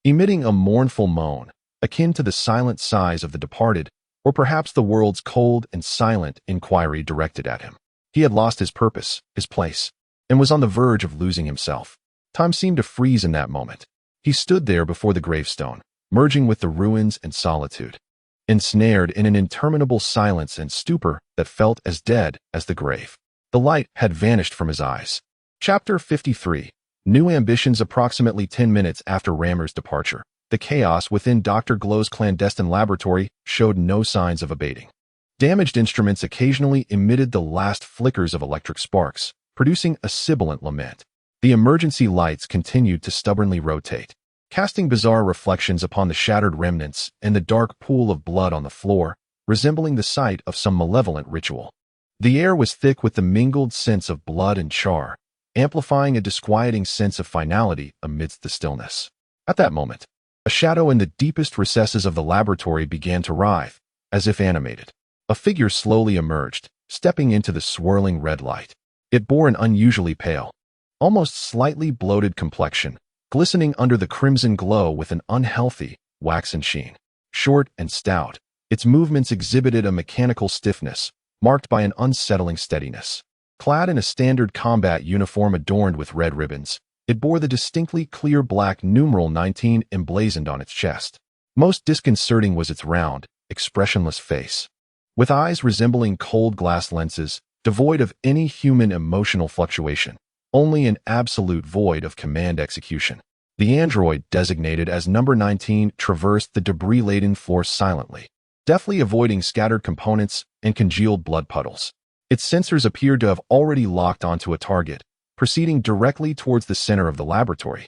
emitting a mournful moan, akin to the silent sighs of the departed, or perhaps the world's cold and silent inquiry directed at him. He had lost his purpose, his place, and was on the verge of losing himself. Time seemed to freeze in that moment. He stood there before the gravestone, merging with the ruins and solitude, ensnared in an interminable silence and stupor that felt as dead as the grave. The light had vanished from his eyes. Chapter 53. New ambitions. Approximately 10 minutes after Rammer's departure, the chaos within Dr. Glow's clandestine laboratory showed no signs of abating. Damaged instruments occasionally emitted the last flickers of electric sparks, producing a sibilant lament. The emergency lights continued to stubbornly rotate, casting bizarre reflections upon the shattered remnants and the dark pool of blood on the floor, resembling the site of some malevolent ritual. The air was thick with the mingled scents of blood and char, amplifying a disquieting sense of finality amidst the stillness. At that moment, a shadow in the deepest recesses of the laboratory began to writhe, as if animated. A figure slowly emerged, stepping into the swirling red light. It bore an unusually pale, almost slightly bloated complexion, glistening under the crimson glow with an unhealthy, waxen sheen. Short and stout, its movements exhibited a mechanical stiffness, marked by an unsettling steadiness. Clad in a standard combat uniform adorned with red ribbons, it bore the distinctly clear black numeral 19 emblazoned on its chest. Most disconcerting was its round, expressionless face, with eyes resembling cold glass lenses, devoid of any human emotional fluctuation, only an absolute void of command execution. The android, designated as number 19, traversed the debris-laden floor silently, deftly avoiding scattered components and congealed blood puddles. Its sensors appeared to have already locked onto a target, proceeding directly towards the center of the laboratory,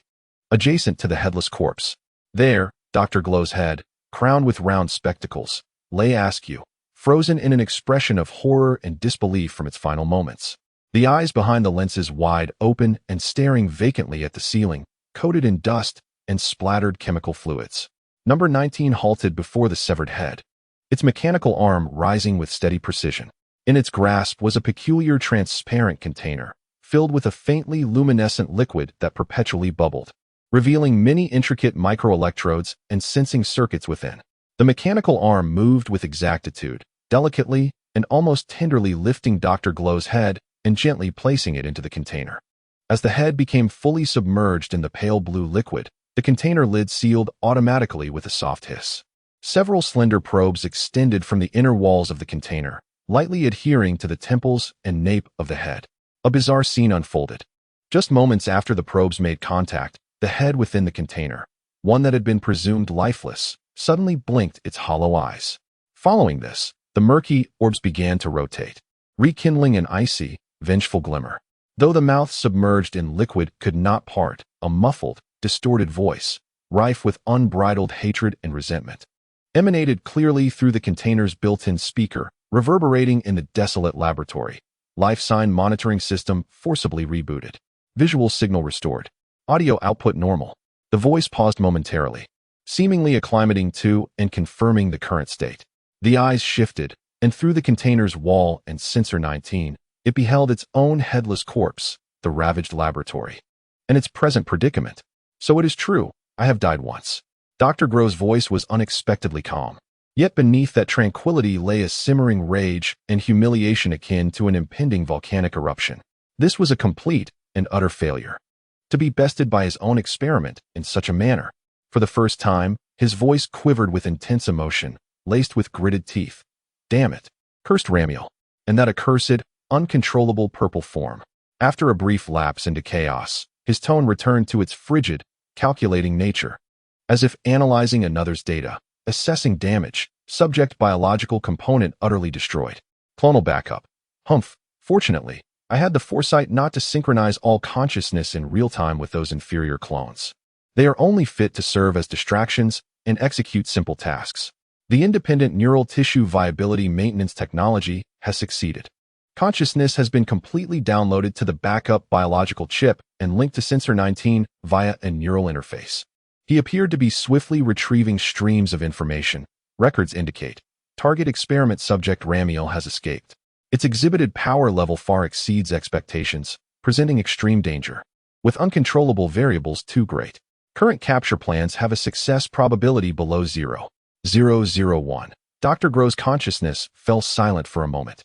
adjacent to the headless corpse. There, Dr. Glow's head, crowned with round spectacles, lay askew, frozen in an expression of horror and disbelief from its final moments. The eyes behind the lenses wide open and staring vacantly at the ceiling, coated in dust and splattered chemical fluids. Number 19 halted before the severed head, its mechanical arm rising with steady precision. In its grasp was a peculiar transparent container, filled with a faintly luminescent liquid that perpetually bubbled, revealing many intricate microelectrodes and sensing circuits within. The mechanical arm moved with exactitude, delicately and almost tenderly lifting Dr. Glow's head and gently placing it into the container. As the head became fully submerged in the pale blue liquid, the container lid sealed automatically with a soft hiss. Several slender probes extended from the inner walls of the container, lightly adhering to the temples and nape of the head. A bizarre scene unfolded. Just moments after the probes made contact, the head within the container, one that had been presumed lifeless, suddenly blinked its hollow eyes. Following this, the murky orbs began to rotate, rekindling an icy, vengeful glimmer. Though the mouth submerged in liquid could not part, a muffled, distorted voice, rife with unbridled hatred and resentment, emanated clearly through the container's built-in speaker, reverberating in the desolate laboratory. Life sign monitoring system forcibly rebooted. Visual signal restored. Audio output normal. The voice paused momentarily, seemingly acclimating to and confirming the current state. The eyes shifted, and through the container's wall and sensor 19, it beheld its own headless corpse, the ravaged laboratory, and its present predicament. So it is true, I have died once. Dr. Glow's voice was unexpectedly calm. Yet beneath that tranquility lay a simmering rage and humiliation akin to an impending volcanic eruption. This was a complete and utter failure. To be bested by his own experiment in such a manner. For the first time, his voice quivered with intense emotion, laced with gritted teeth. Damn it, cursed Ramiel, and that accursed, uncontrollable purple form. After a brief lapse into chaos, his tone returned to its frigid, calculating nature, as if analyzing another's data, assessing damage, subject biological component utterly destroyed. Clonal backup. Humph. Fortunately, I had the foresight not to synchronize all consciousness in real time with those inferior clones. They are only fit to serve as distractions and execute simple tasks. The independent neural tissue viability maintenance technology has succeeded. Consciousness has been completely downloaded to the backup biological chip and linked to Sensor 19 via a neural interface. He appeared to be swiftly retrieving streams of information. Records indicate target experiment subject Ramiel has escaped. Its exhibited power level far exceeds expectations, presenting extreme danger, with uncontrollable variables too great. Current capture plans have a success probability below 0.001. Dr. Gro's consciousness fell silent for a moment.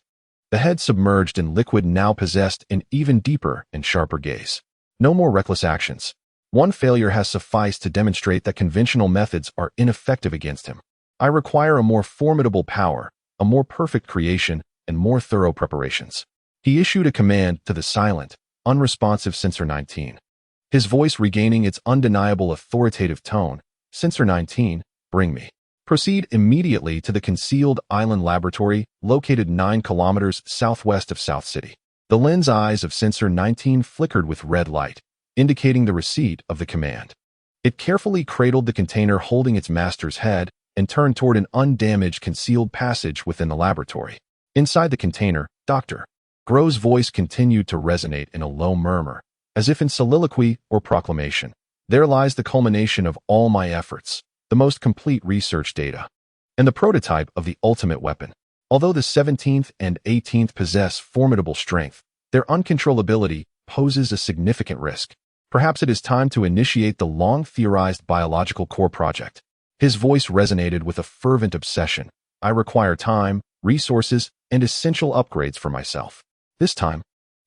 The head submerged in liquid now possessed an even deeper and sharper gaze. No more reckless actions. One failure has sufficed to demonstrate that conventional methods are ineffective against him. I require a more formidable power, a more perfect creation, and more thorough preparations. He issued a command to the silent, unresponsive Sensor 19. His voice regaining its undeniable authoritative tone. Sensor 19, bring me. Proceed immediately to the concealed island laboratory located 9 kilometers southwest of South City. The lens eyes of Sensor 19 flickered with red light, indicating the receipt of the command. It carefully cradled the container holding its master's head and turned toward an undamaged concealed passage within the laboratory. Inside the container, Dr. Gro's voice continued to resonate in a low murmur, as if in soliloquy or proclamation. There lies the culmination of all my efforts, the most complete research data, and the prototype of the ultimate weapon. Although the 17th and 18th possess formidable strength, their uncontrollability poses a significant risk. Perhaps it is time to initiate the long-theorized biological core project. His voice resonated with a fervent obsession. I require time, resources, and essential upgrades for myself. This time,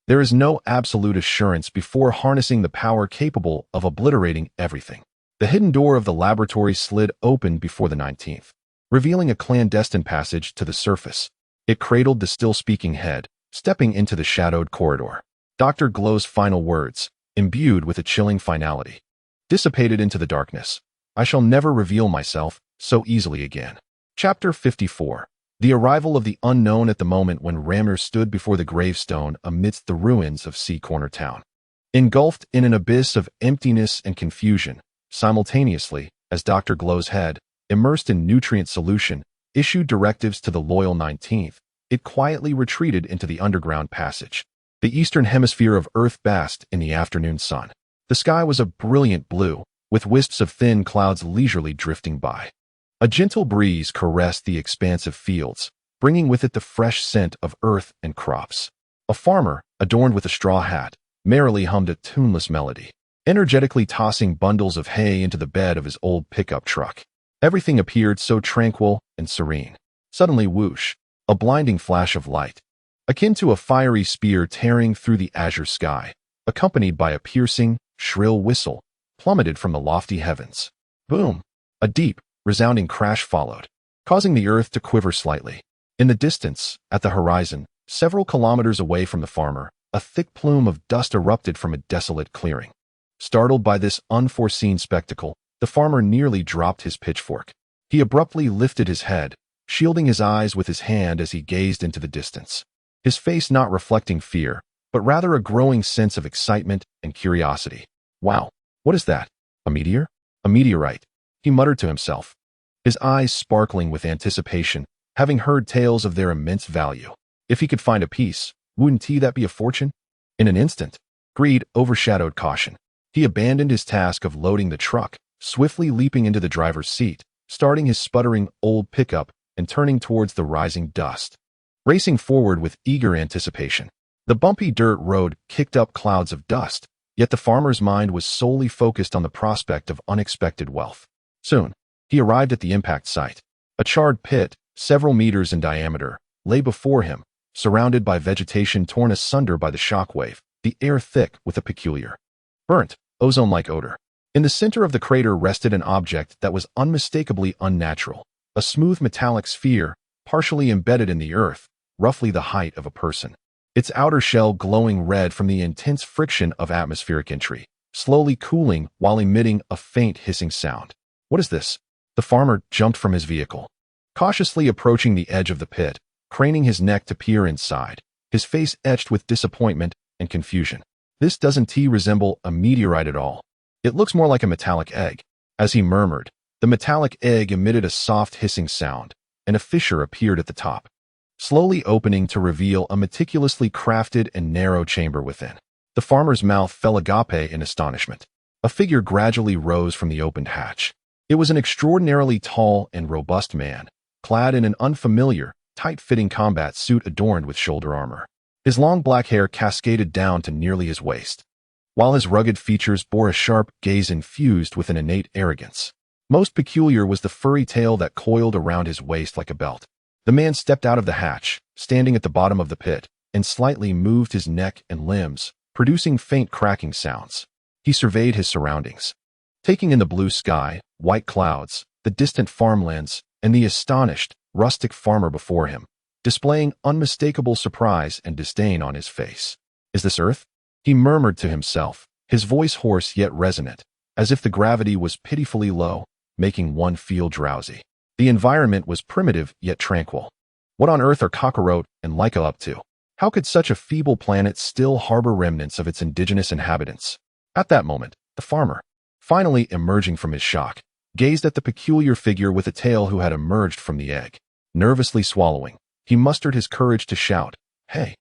there is no absolute assurance before harnessing the power capable of obliterating everything. The hidden door of the laboratory slid open before the 19th, revealing a clandestine passage to the surface. It cradled the still-speaking head, stepping into the shadowed corridor. Dr. Glow's final words, imbued with a chilling finality, dissipated into the darkness. I shall never reveal myself so easily again. Chapter 54. The arrival of the unknown at the moment when Ramner stood before the gravestone amidst the ruins of Sea Corner Town. Engulfed in an abyss of emptiness and confusion, simultaneously, as Dr. Glow's head, immersed in nutrient solution, issued directives to the loyal 19th, it quietly retreated into the underground passage. The eastern hemisphere of Earth basked in the afternoon sun. The sky was a brilliant blue, with wisps of thin clouds leisurely drifting by. A gentle breeze caressed the expansive fields, bringing with it the fresh scent of earth and crops. A farmer, adorned with a straw hat, merrily hummed a tuneless melody, energetically tossing bundles of hay into the bed of his old pickup truck. Everything appeared so tranquil and serene. Suddenly, whoosh, a blinding flash of light, akin to a fiery spear tearing through the azure sky, accompanied by a piercing, shrill whistle, plummeted from the lofty heavens. Boom! A deep, resounding crash followed, causing the earth to quiver slightly. In the distance, at the horizon, several kilometers away from the farmer, a thick plume of dust erupted from a desolate clearing. Startled by this unforeseen spectacle, the farmer nearly dropped his pitchfork. He abruptly lifted his head, shielding his eyes with his hand as he gazed into the distance. His face not reflecting fear, but rather a growing sense of excitement and curiosity. Wow, what is that? A meteor? A meteorite, he muttered to himself, his eyes sparkling with anticipation, having heard tales of their immense value. If he could find a piece, wouldn't that be a fortune? In an instant, greed overshadowed caution. He abandoned his task of loading the truck, swiftly leaping into the driver's seat, starting his sputtering old pickup and turning towards the rising dust. Racing forward with eager anticipation, the bumpy dirt road kicked up clouds of dust, yet the farmer's mind was solely focused on the prospect of unexpected wealth. Soon, he arrived at the impact site. A charred pit, several meters in diameter, lay before him, surrounded by vegetation torn asunder by the shockwave, the air thick with a peculiar, burnt, ozone-like odor. In the center of the crater rested an object that was unmistakably unnatural, a smooth metallic sphere, partially embedded in the earth, roughly the height of a person. Its outer shell glowing red from the intense friction of atmospheric entry, slowly cooling while emitting a faint hissing sound. What is this? The farmer jumped from his vehicle, cautiously approaching the edge of the pit, craning his neck to peer inside, his face etched with disappointment and confusion. This doesn't resemble a meteorite at all. It looks more like a metallic egg. As he murmured, the metallic egg emitted a soft hissing sound, and a fissure appeared at the top. slowly opening to reveal a meticulously crafted and narrow chamber within. The farmer's mouth fell agape in astonishment. A figure gradually rose from the opened hatch. It was an extraordinarily tall and robust man, clad in an unfamiliar, tight-fitting combat suit adorned with shoulder armor. His long black hair cascaded down to nearly his waist, while his rugged features bore a sharp gaze infused with an innate arrogance. Most peculiar was the furry tail that coiled around his waist like a belt. The man stepped out of the hatch, standing at the bottom of the pit, and slightly moved his neck and limbs, producing faint cracking sounds. He surveyed his surroundings, taking in the blue sky, white clouds, the distant farmlands, and the astonished, rustic farmer before him, displaying unmistakable surprise and disdain on his face. "Is this Earth?" he murmured to himself, his voice hoarse yet resonant, as if the gravity was pitifully low, making one feel drowsy. The environment was primitive yet tranquil. What on earth are Kakarot and Laika up to? How could such a feeble planet still harbor remnants of its indigenous inhabitants? At that moment, the farmer, finally emerging from his shock, gazed at the peculiar figure with a tail who had emerged from the egg. Nervously swallowing, he mustered his courage to shout, "Hey,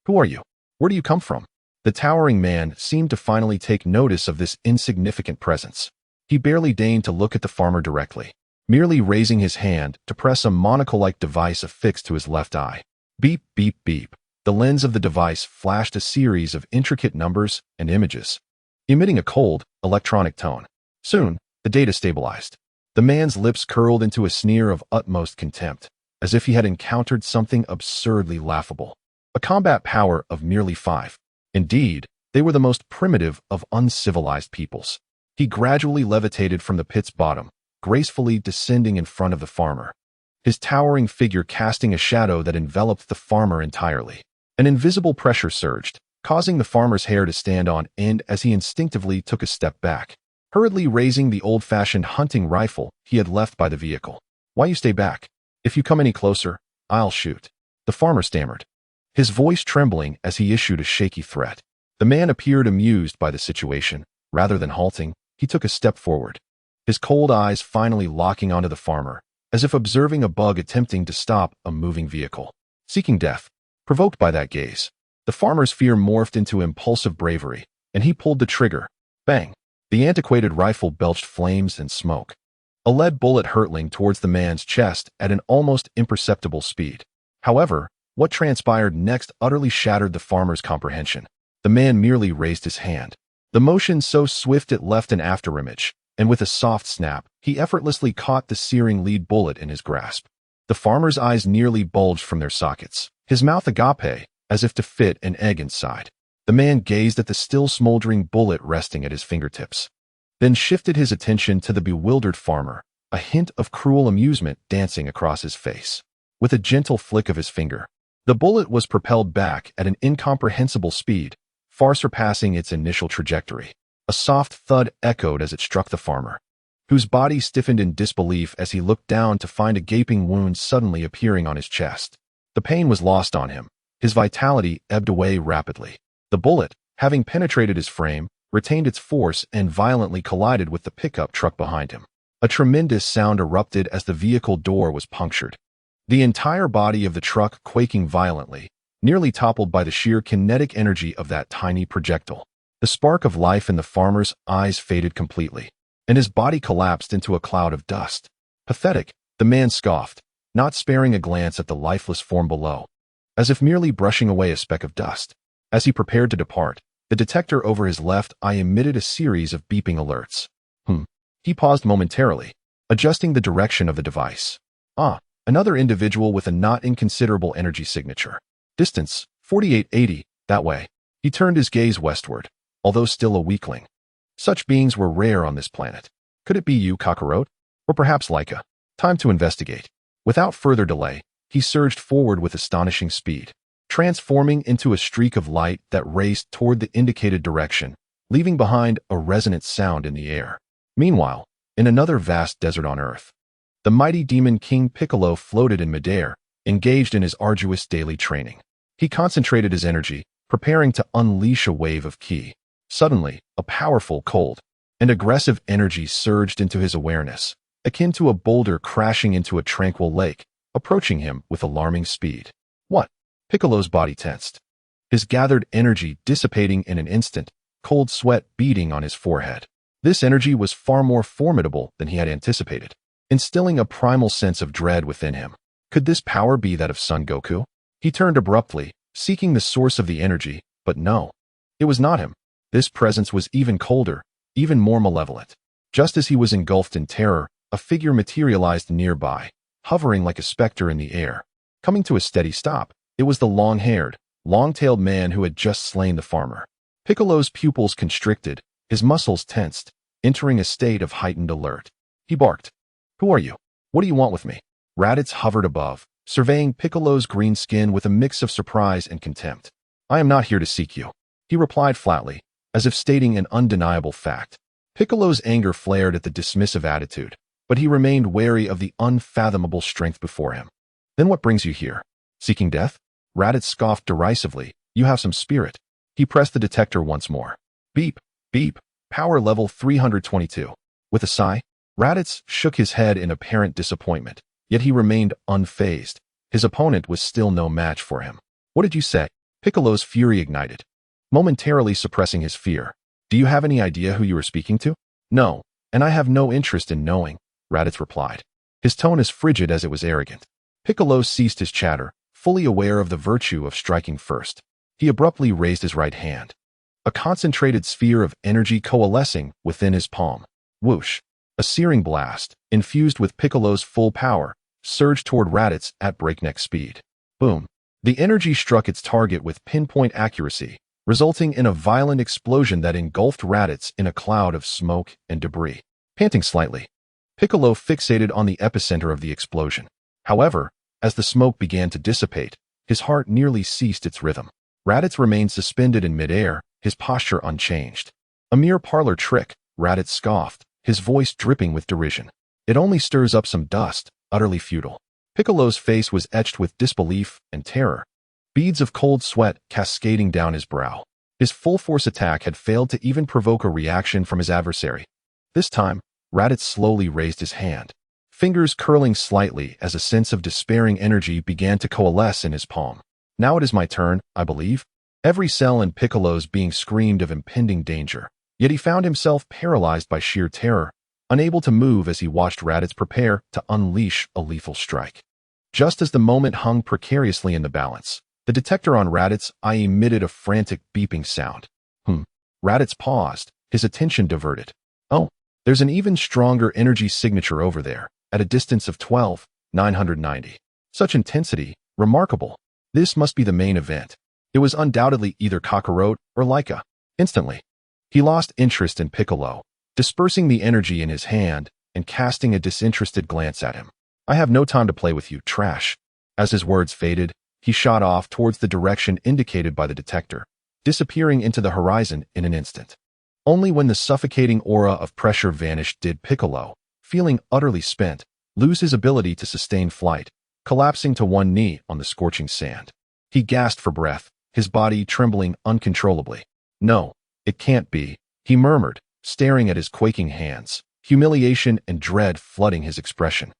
who are you? Where do you come from?" The towering man seemed to finally take notice of this insignificant presence. He barely deigned to look at the farmer directly, merely raising his hand to press a monocle-like device affixed to his left eye. Beep, beep, beep. The lens of the device flashed a series of intricate numbers and images, emitting a cold, electronic tone. Soon, the data stabilized. The man's lips curled into a sneer of utmost contempt, as if he had encountered something absurdly laughable. A combat power of merely 5. Indeed, they were the most primitive of uncivilized peoples. He gradually levitated from the pit's bottom, gracefully descending in front of the farmer, his towering figure casting a shadow that enveloped the farmer entirely. An invisible pressure surged, causing the farmer's hair to stand on end as he instinctively took a step back, hurriedly raising the old-fashioned hunting rifle he had left by the vehicle. "Why you stay back? If you come any closer, I'll shoot," the farmer stammered, his voice trembling as he issued a shaky threat. The man appeared amused by the situation. Rather than halting, he took a step forward, his cold eyes finally locking onto the farmer, as if observing a bug attempting to stop a moving vehicle. Seeking death, provoked by that gaze, the farmer's fear morphed into impulsive bravery, and he pulled the trigger. Bang! The antiquated rifle belched flames and smoke, a lead bullet hurtling towards the man's chest at an almost imperceptible speed. However, what transpired next utterly shattered the farmer's comprehension. The man merely raised his hand, the motion so swift it left an afterimage, and with a soft snap, he effortlessly caught the searing lead bullet in his grasp. The farmer's eyes nearly bulged from their sockets, his mouth agape, as if to fit an egg inside. The man gazed at the still smoldering bullet resting at his fingertips, then shifted his attention to the bewildered farmer, a hint of cruel amusement dancing across his face. With a gentle flick of his finger, the bullet was propelled back at an incomprehensible speed, far surpassing its initial trajectory. A soft thud echoed as it struck the farmer, whose body stiffened in disbelief as he looked down to find a gaping wound suddenly appearing on his chest. The pain was lost on him. His vitality ebbed away rapidly. The bullet, having penetrated his frame, retained its force and violently collided with the pickup truck behind him. A tremendous sound erupted as the vehicle door was punctured, the entire body of the truck quaking violently, nearly toppled by the sheer kinetic energy of that tiny projectile. The spark of life in the farmer's eyes faded completely, and his body collapsed into a cloud of dust. Pathetic, the man scoffed, not sparing a glance at the lifeless form below, as if merely brushing away a speck of dust. As he prepared to depart, the detector over his left eye emitted a series of beeping alerts. He paused momentarily, adjusting the direction of the device. Another individual with a not inconsiderable energy signature. Distance, 4880, that way. He turned his gaze westward, although still a weakling. Such beings were rare on this planet. Could it be you, Kakarot? Or perhaps Laika? Time to investigate. Without further delay, he surged forward with astonishing speed, transforming into a streak of light that raced toward the indicated direction, leaving behind a resonant sound in the air. Meanwhile, in another vast desert on Earth, the mighty demon King Piccolo floated in midair, engaged in his arduous daily training. He concentrated his energy, preparing to unleash a wave of ki. Suddenly, a powerful, cold, and aggressive energy surged into his awareness, akin to a boulder crashing into a tranquil lake, approaching him with alarming speed. Piccolo's body tensed, his gathered energy dissipating in an instant, cold sweat beading on his forehead. This energy was far more formidable than he had anticipated, instilling a primal sense of dread within him. Could this power be that of Son Goku? He turned abruptly, seeking the source of the energy, but no. It was not him. This presence was even colder, even more malevolent. Just as he was engulfed in terror, a figure materialized nearby, hovering like a specter in the air. Coming to a steady stop, it was the long-haired, long-tailed man who had just slain the farmer. Piccolo's pupils constricted, his muscles tensed, entering a state of heightened alert. He barked. "Who are you? What do you want with me?" Raditz hovered above, surveying Piccolo's green skin with a mix of surprise and contempt. "I am not here to seek you," he replied flatly, as if stating an undeniable fact. Piccolo's anger flared at the dismissive attitude, but he remained wary of the unfathomable strength before him. "Then what brings you here? Seeking death?" Raditz scoffed derisively. "You have some spirit." He pressed the detector once more. Beep, beep, power level 322. With a sigh, Raditz shook his head in apparent disappointment, yet he remained unfazed. His opponent was still no match for him. "What did you say?" Piccolo's fury ignited, momentarily suppressing his fear. "Do you have any idea who you are speaking to?" "No, and I have no interest in knowing," Raditz replied, his tone as frigid as it was arrogant. Piccolo ceased his chatter, fully aware of the virtue of striking first. He abruptly raised his right hand, a concentrated sphere of energy coalescing within his palm. Whoosh! A searing blast, infused with Piccolo's full power, surged toward Raditz at breakneck speed. Boom! The energy struck its target with pinpoint accuracy, resulting in a violent explosion that engulfed Raditz in a cloud of smoke and debris. Panting slightly, Piccolo fixated on the epicenter of the explosion. However, as the smoke began to dissipate, his heart nearly ceased its rhythm. Raditz remained suspended in midair, his posture unchanged. "A mere parlor trick," Raditz scoffed, his voice dripping with derision. "It only stirs up some dust, utterly futile." Piccolo's face was etched with disbelief and terror, beads of cold sweat cascading down his brow. His full-force attack had failed to even provoke a reaction from his adversary. This time, Raditz slowly raised his hand, fingers curling slightly as a sense of despairing energy began to coalesce in his palm. "Now it is my turn, I believe." Every cell in Piccolo's being screamed of impending danger, yet he found himself paralyzed by sheer terror, unable to move as he watched Raditz prepare to unleash a lethal strike. Just as the moment hung precariously in the balance, the detector on Raditz's eye emitted a frantic beeping sound. Raditz paused, his attention diverted. "Oh, there's an even stronger energy signature over there, at a distance of 12,990. Such intensity, remarkable. This must be the main event." It was undoubtedly either Kakarot or Laika. Instantly, he lost interest in Piccolo, dispersing the energy in his hand and casting a disinterested glance at him. "I have no time to play with you, trash." As his words faded, he shot off towards the direction indicated by the detector, disappearing into the horizon in an instant. Only when the suffocating aura of pressure vanished did Piccolo, feeling utterly spent, lose his ability to sustain flight, collapsing to one knee on the scorching sand. He gasped for breath, his body trembling uncontrollably. "No, it can't be," he murmured, staring at his quaking hands, humiliation and dread flooding his expression.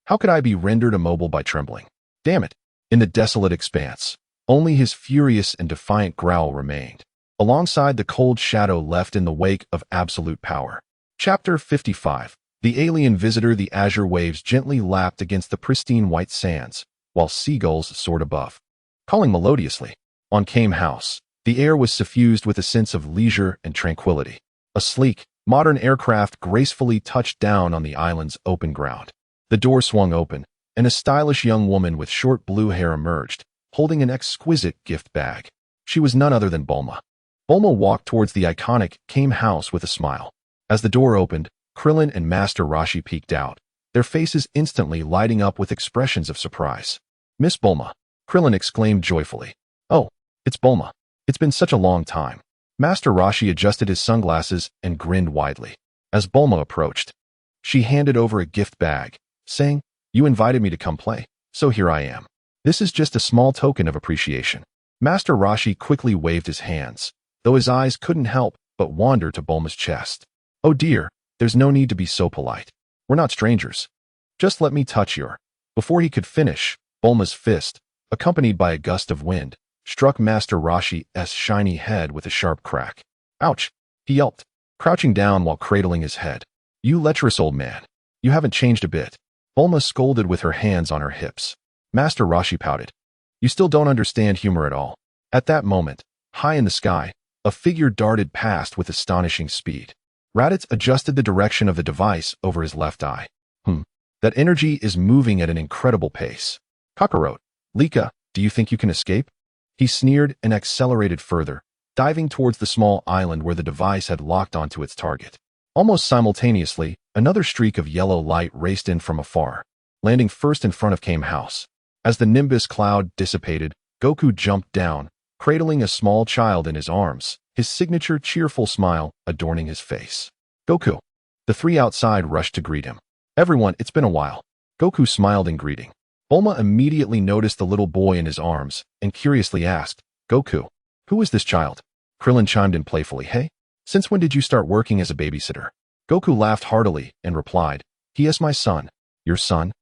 "How could I be rendered immobile by trembling? Damn it!" In the desolate expanse, only his furious and defiant growl remained, alongside the cold shadow left in the wake of absolute power. Chapter 55. The alien visitor. The azure waves gently lapped against the pristine white sands, while seagulls soared above, calling melodiously. On Came House, the air was suffused with a sense of leisure and tranquility. A sleek, modern aircraft gracefully touched down on the island's open ground. The door swung open, and a stylish young woman with short blue hair emerged, holding an exquisite gift bag. She was none other than Bulma. Bulma walked towards the iconic Came House with a smile. As the door opened, Krillin and Master Roshi peeked out, their faces instantly lighting up with expressions of surprise. "Miss Bulma," Krillin exclaimed joyfully. "Oh, it's Bulma. It's been such a long time." Master Roshi adjusted his sunglasses and grinned widely. As Bulma approached, she handed over a gift bag, saying, "You invited me to come play, so here I am. This is just a small token of appreciation." Master Roshi quickly waved his hands, though his eyes couldn't help but wander to Bulma's chest. "Oh dear, there's no need to be so polite. We're not strangers. Just let me touch your—" Before he could finish, Bulma's fist, accompanied by a gust of wind, struck Master Roshi's shiny head with a sharp crack. Ouch! He yelped, crouching down while cradling his head. You lecherous old man. You haven't changed a bit. Bulma scolded with her hands on her hips. Master Roshi pouted. You still don't understand humor at all. At that moment, high in the sky, a figure darted past with astonishing speed. Raditz adjusted the direction of the device over his left eye. That energy is moving at an incredible pace. Kakarot, Laika, do you think you can escape? He sneered and accelerated further, diving towards the small island where the device had locked onto its target. Almost simultaneously, another streak of yellow light raced in from afar, landing first in front of Kame House. As the nimbus cloud dissipated, Goku jumped down, cradling a small child in his arms, his signature cheerful smile adorning his face. Goku. The three outside rushed to greet him. Everyone, it's been a while. Goku smiled in greeting. Bulma immediately noticed the little boy in his arms and curiously asked, Goku, who is this child? Krillin chimed in playfully, hey, since when did you start working as a babysitter? Goku laughed heartily and replied, he is my son. Your son?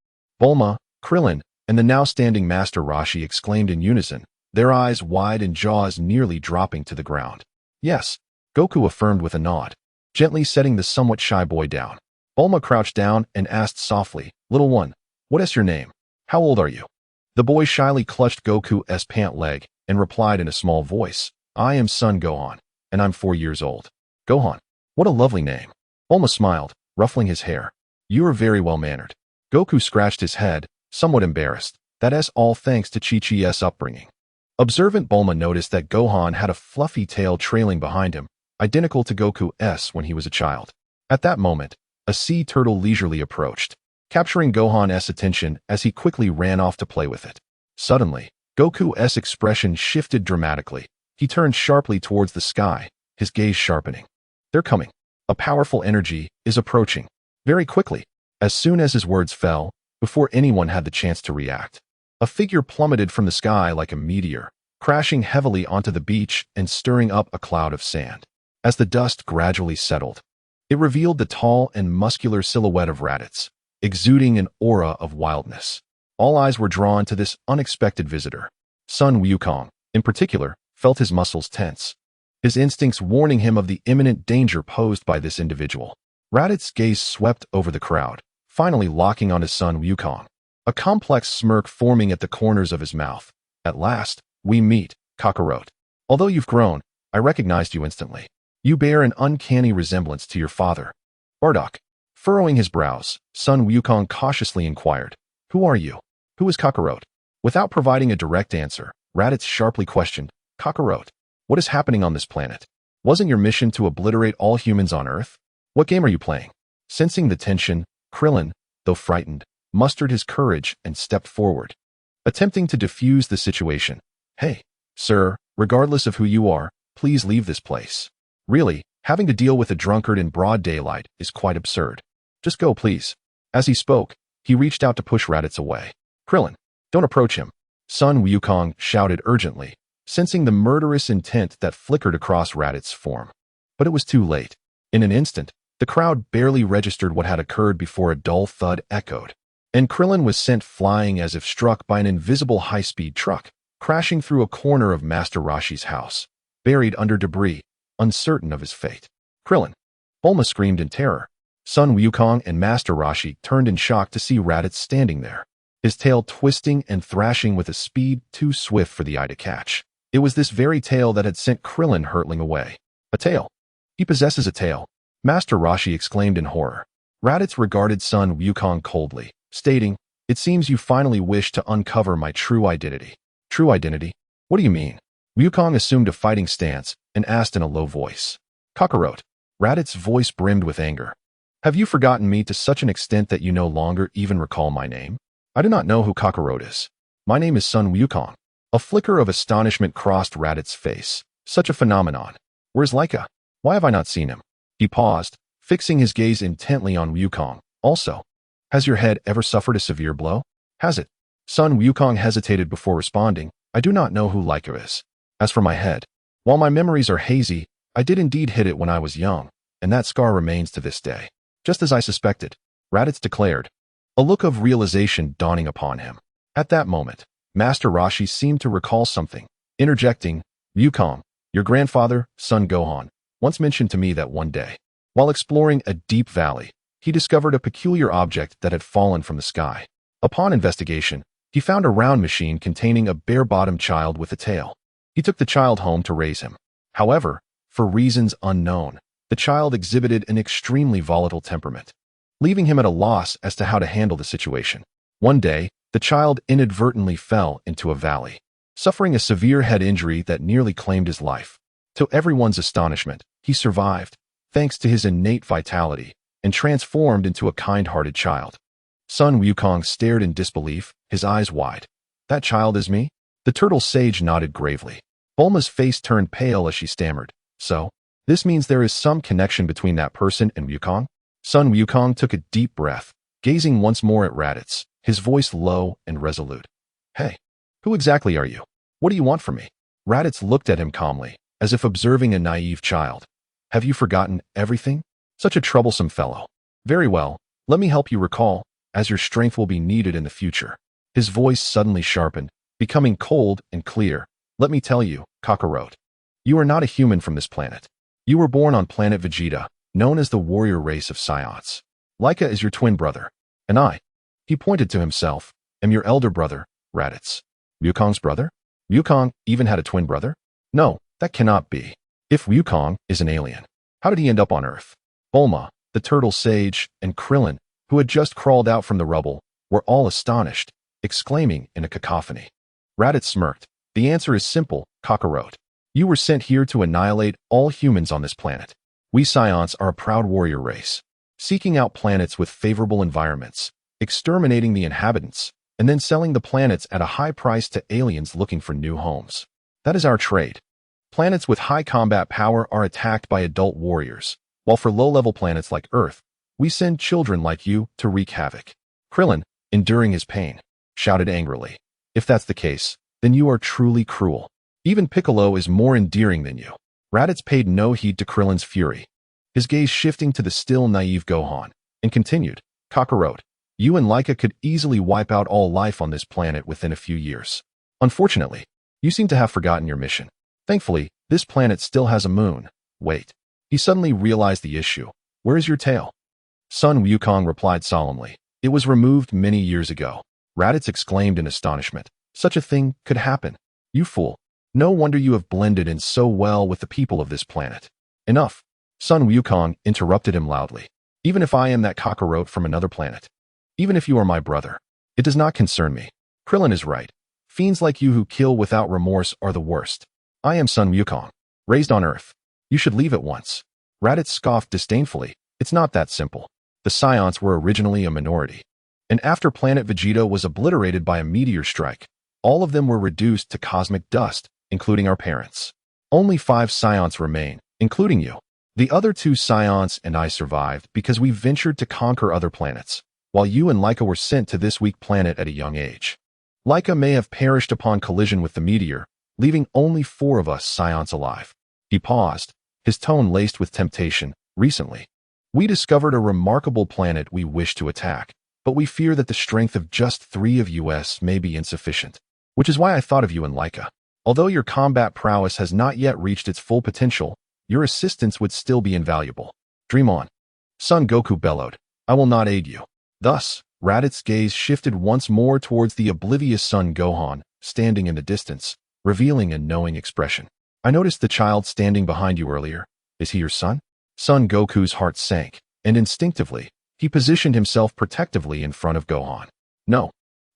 Bulma, Krillin, and the now standing Master Roshi exclaimed in unison, their eyes wide and jaws nearly dropping to the ground. Yes, Goku affirmed with a nod, gently setting the somewhat shy boy down. Bulma crouched down and asked softly, little one, what is your name? How old are you? The boy shyly clutched Goku's pant leg and replied in a small voice, I am son Gohan, and I'm 4 years old. Gohan, what a lovely name. Bulma smiled, ruffling his hair. You are very well-mannered. Goku scratched his head, somewhat embarrassed. That is all thanks to Chi-Chi's upbringing. Observant Bulma noticed that Gohan had a fluffy tail trailing behind him, identical to Goku's when he was a child. At that moment, a sea turtle leisurely approached, capturing Gohan's attention as he quickly ran off to play with it. Suddenly, Goku's expression shifted dramatically. He turned sharply towards the sky, his gaze sharpening. They're coming. A powerful energy is approaching. Very quickly, as soon as his words fell, before anyone had the chance to react, a figure plummeted from the sky like a meteor, crashing heavily onto the beach and stirring up a cloud of sand. As the dust gradually settled, it revealed the tall and muscular silhouette of Raditz, exuding an aura of wildness. All eyes were drawn to this unexpected visitor. Sun Wukong, in particular, felt his muscles tense, his instincts warning him of the imminent danger posed by this individual. Raditz's gaze swept over the crowd, finally locking on his son Wukong, a complex smirk forming at the corners of his mouth. At last, we meet, Kakarot. Although you've grown, I recognized you instantly. You bear an uncanny resemblance to your father. Bardock. Furrowing his brows, Sun Wukong cautiously inquired, who are you? Who is Kakarot? Without providing a direct answer, Raditz sharply questioned, Kakarot, what is happening on this planet? Wasn't your mission to obliterate all humans on Earth? What game are you playing? Sensing the tension, Krillin, though frightened, mustered his courage and stepped forward, attempting to defuse the situation. Hey, sir, regardless of who you are, please leave this place. Really, having to deal with a drunkard in broad daylight is quite absurd. Just go, please. As he spoke, he reached out to push Raditz away. Krillin, don't approach him. Sun Wukong shouted urgently, sensing the murderous intent that flickered across Raditz's form. But it was too late. In an instant, the crowd barely registered what had occurred before a dull thud echoed, and Krillin was sent flying as if struck by an invisible high-speed truck, crashing through a corner of Master Roshi's house, buried under debris, uncertain of his fate. Krillin! Bulma screamed in terror. Sun Wukong and Master Roshi turned in shock to see Raditz standing there, his tail twisting and thrashing with a speed too swift for the eye to catch. It was this very tail that had sent Krillin hurtling away. A tail. He possesses a tail. Master Roshi exclaimed in horror. Raditz regarded Sun Wukong coldly, stating, it seems you finally wish to uncover my true identity. True identity? What do you mean? Wukong assumed a fighting stance and asked in a low voice. Kakarot. Raditz's voice brimmed with anger. Have you forgotten me to such an extent that you no longer even recall my name? I do not know who Kakarot is. My name is Sun Wukong. A flicker of astonishment crossed Raditz's face. Such a phenomenon. Where's Laika? Why have I not seen him? He paused, fixing his gaze intently on Wukong. Also, has your head ever suffered a severe blow? Has it? Sun Wukong hesitated before responding. I do not know who Laika is. As for my head, while my memories are hazy, I did indeed hit it when I was young, and that scar remains to this day. Just as I suspected, Raditz declared, a look of realization dawning upon him. At that moment, Master Roshi seemed to recall something, interjecting, Wukong, your grandfather, son Gohan, once mentioned to me that one day, while exploring a deep valley, he discovered a peculiar object that had fallen from the sky. Upon investigation, he found a round machine containing a bare-bottomed child with a tail. He took the child home to raise him. However, for reasons unknown, the child exhibited an extremely volatile temperament, leaving him at a loss as to how to handle the situation. One day, the child inadvertently fell into a valley, suffering a severe head injury that nearly claimed his life. To everyone's astonishment, he survived, thanks to his innate vitality, and transformed into a kind-hearted child. Son Wukong stared in disbelief, his eyes wide. That child is me? The turtle sage nodded gravely. Bulma's face turned pale as she stammered. So, this means there is some connection between that person and Wukong? Son Wukong took a deep breath, gazing once more at Raditz, his voice low and resolute. Hey, who exactly are you? What do you want from me? Raditz looked at him calmly, as if observing a naive child. Have you forgotten everything? Such a troublesome fellow. Very well, let me help you recall, as your strength will be needed in the future. His voice suddenly sharpened, becoming cold and clear. Let me tell you, Kakarot. You are not a human from this planet. You were born on planet Vegeta, known as the warrior race of Saiyans. Laika is your twin brother, and I, he pointed to himself, am your elder brother, Raditz. Wukong's brother? Wukong even had a twin brother? No, that cannot be. If Wukong is an alien, how did he end up on Earth? Bulma, the turtle sage, and Krillin, who had just crawled out from the rubble, were all astonished, exclaiming in a cacophony. Raditz smirked. The answer is simple, Kakarot. You were sent here to annihilate all humans on this planet. We Saiyans are a proud warrior race, seeking out planets with favorable environments, exterminating the inhabitants, and then selling the planets at a high price to aliens looking for new homes. That is our trade. Planets with high combat power are attacked by adult warriors, while for low-level planets like Earth, we send children like you to wreak havoc. Krillin, enduring his pain, shouted angrily. If that's the case, then you are truly cruel. Even Piccolo is more endearing than you. Raditz paid no heed to Krillin's fury, his gaze shifting to the still naive Gohan, and continued, Kakarot, you and Laika could easily wipe out all life on this planet within a few years. Unfortunately, you seem to have forgotten your mission. Thankfully, this planet still has a moon. Wait. He suddenly realized the issue. Where is your tail? Son Wukong replied solemnly. It was removed many years ago. Raditz exclaimed in astonishment. Such a thing could happen. You fool. No wonder you have blended in so well with the people of this planet. Enough. Son Wukong interrupted him loudly. Even if I am that Kakarot from another planet, even if you are my brother, it does not concern me. Krillin is right. Fiends like you who kill without remorse are the worst. I am Son Wukong, raised on Earth. You should leave at once. Raditz scoffed disdainfully. It's not that simple. The Saiyans were originally a minority, and after planet Vegeta was obliterated by a meteor strike, all of them were reduced to cosmic dust, including our parents. Only 5 Saiyans remain, including you. The other 2 Saiyans and I survived because we ventured to conquer other planets, while you and Laika were sent to this weak planet at a young age. Laika may have perished upon collision with the meteor, leaving only 4 of us Saiyans alive. He paused, his tone laced with temptation. Recently, we discovered a remarkable planet we wish to attack, but we fear that the strength of just 3 of us may be insufficient, which is why I thought of you and Laika. Although your combat prowess has not yet reached its full potential, your assistance would still be invaluable. Dream on. Son Goku bellowed. I will not aid you. Thus, Raditz's gaze shifted once more towards the oblivious son Gohan, standing in the distance, revealing a knowing expression. I noticed the child standing behind you earlier. Is he your son? Son Goku's heart sank, and instinctively, he positioned himself protectively in front of Gohan. No.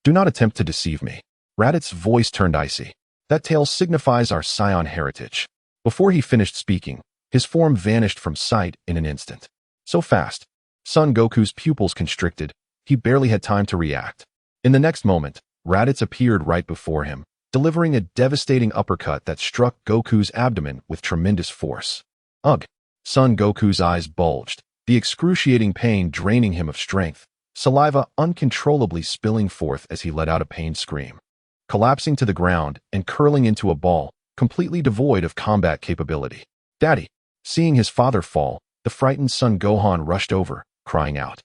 Do not attempt to deceive me. Raditz's voice turned icy. That tail signifies our Saiyan heritage. Before he finished speaking, his form vanished from sight in an instant. So fast. Son Goku's pupils constricted. He barely had time to react. In the next moment, Raditz appeared right before him, delivering a devastating uppercut that struck Goku's abdomen with tremendous force. Ugh! Son Goku's eyes bulged, the excruciating pain draining him of strength, saliva uncontrollably spilling forth as he let out a pained scream. Collapsing to the ground and curling into a ball, completely devoid of combat capability. Daddy! Seeing his father fall, the frightened son Gohan rushed over, crying out.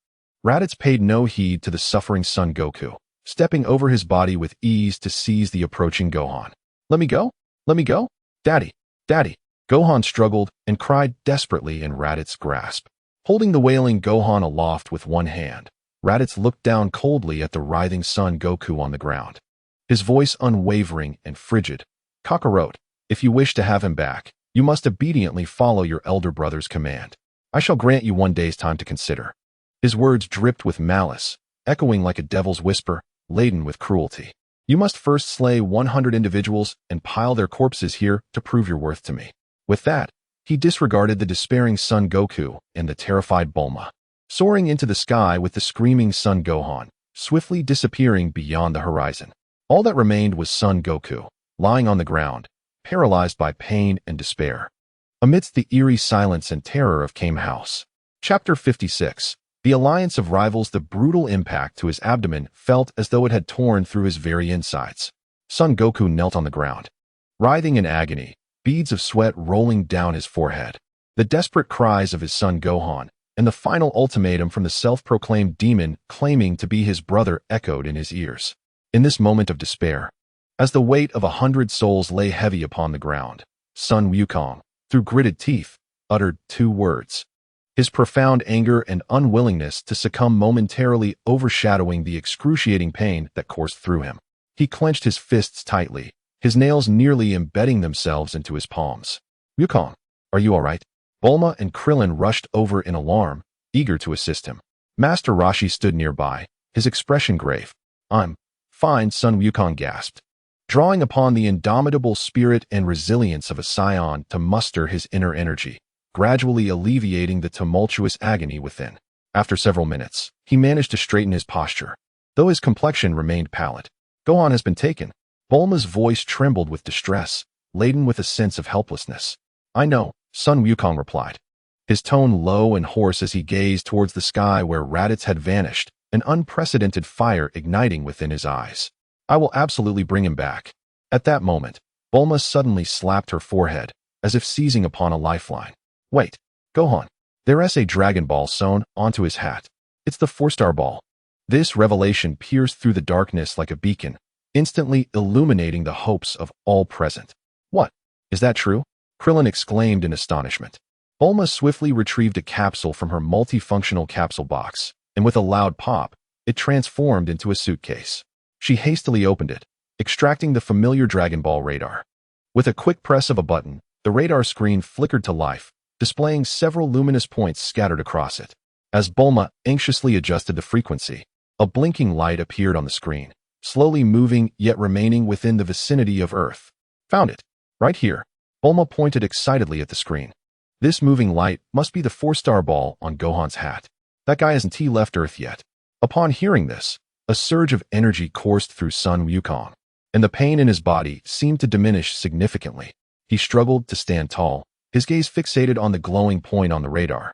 Raditz paid no heed to the suffering son Goku, stepping over his body with ease to seize the approaching Gohan. Let me go? Let me go? Daddy! Daddy! Gohan struggled and cried desperately in Raditz' grasp. Holding the wailing Gohan aloft with one hand, Raditz looked down coldly at the writhing Son Goku on the ground. His voice unwavering and frigid. Kakarot, if you wish to have him back, you must obediently follow your elder brother's command. I shall grant you 1 day's time to consider. His words dripped with malice, echoing like a devil's whisper, laden with cruelty. You must first slay 100 individuals and pile their corpses here to prove your worth to me. With that, he disregarded the despairing Son Goku and the terrified Bulma, soaring into the sky with the screaming Son Gohan, swiftly disappearing beyond the horizon. All that remained was Son Goku, lying on the ground, paralyzed by pain and despair. Amidst the eerie silence and terror of Kame House. Chapter 56. The alliance of rivals. The brutal impact to his abdomen felt as though it had torn through his very insides. Son Goku knelt on the ground, writhing in agony, beads of sweat rolling down his forehead. The desperate cries of his son Gohan, and the final ultimatum from the self-proclaimed demon claiming to be his brother echoed in his ears. In this moment of despair, as the weight of 100 souls lay heavy upon the ground, Sun Wukong, through gritted teeth, uttered 2 words. His profound anger and unwillingness to succumb momentarily overshadowing the excruciating pain that coursed through him. He clenched his fists tightly, his nails nearly embedding themselves into his palms. Wukong, are you all right? Bulma and Krillin rushed over in alarm, eager to assist him. Master Roshi stood nearby, his expression grave. I'm fine, Sun Wukong gasped, drawing upon the indomitable spirit and resilience of a Saiyan to muster his inner energy, gradually alleviating the tumultuous agony within. After several minutes, he managed to straighten his posture, though his complexion remained pallid. Gohan has been taken. Bulma's voice trembled with distress, laden with a sense of helplessness. I know, Sun Wukong replied, his tone low and hoarse as he gazed towards the sky where Raditz had vanished, an unprecedented fire igniting within his eyes. I will absolutely bring him back. At that moment, Bulma suddenly slapped her forehead, as if seizing upon a lifeline. Wait, Gohan. There's a Dragon Ball sewn onto his hat. It's the 4-star ball. This revelation pierced through the darkness like a beacon, instantly illuminating the hopes of all present. What? Is that true? Krillin exclaimed in astonishment. Bulma swiftly retrieved a capsule from her multifunctional capsule box, and with a loud pop, it transformed into a suitcase. She hastily opened it, extracting the familiar Dragon Ball radar. With a quick press of a button, the radar screen flickered to life, displaying several luminous points scattered across it. As Bulma anxiously adjusted the frequency, a blinking light appeared on the screen, slowly moving yet remaining within the vicinity of Earth. Found it. Right here. Bulma pointed excitedly at the screen. This moving light must be the 4-star ball on Gohan's hat. That guy hasn't left Earth yet. Upon hearing this, a surge of energy coursed through Sun Wukong, and the pain in his body seemed to diminish significantly. He struggled to stand tall, his gaze fixated on the glowing point on the radar,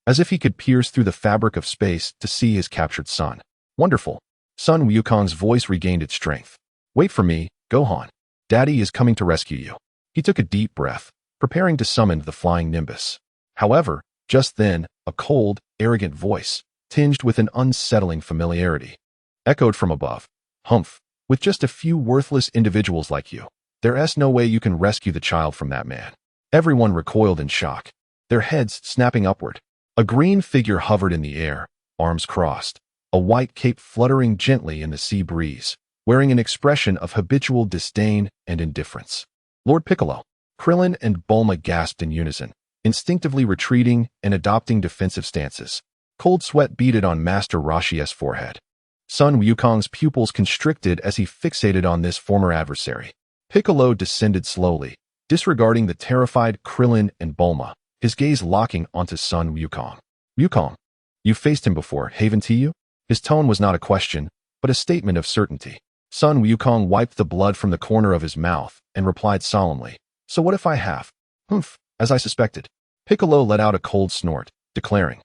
as if he could pierce through the fabric of space to see his captured son. Wonderful. Sun Wukong's voice regained its strength. Wait for me, Gohan. Daddy is coming to rescue you. He took a deep breath, preparing to summon the flying Nimbus. However, just then, a cold, arrogant voice, tinged with an unsettling familiarity, echoed from above. Humph. With just a few worthless individuals like you, there's no way you can rescue the child from that man. Everyone recoiled in shock, their heads snapping upward. A green figure hovered in the air, arms crossed, a white cape fluttering gently in the sea breeze, wearing an expression of habitual disdain and indifference. Lord Piccolo. Krillin and Bulma gasped in unison, instinctively retreating and adopting defensive stances. Cold sweat beaded on Master Roshi's forehead. Sun Wukong's pupils constricted as he fixated on this former adversary. Piccolo descended slowly, disregarding the terrified Krillin and Bulma, his gaze locking onto Sun Wukong. Wukong, you've faced him before, haven't you? His tone was not a question, but a statement of certainty. Sun Wukong wiped the blood from the corner of his mouth and replied solemnly, So what if I have? Humph, as I suspected. Piccolo let out a cold snort, declaring,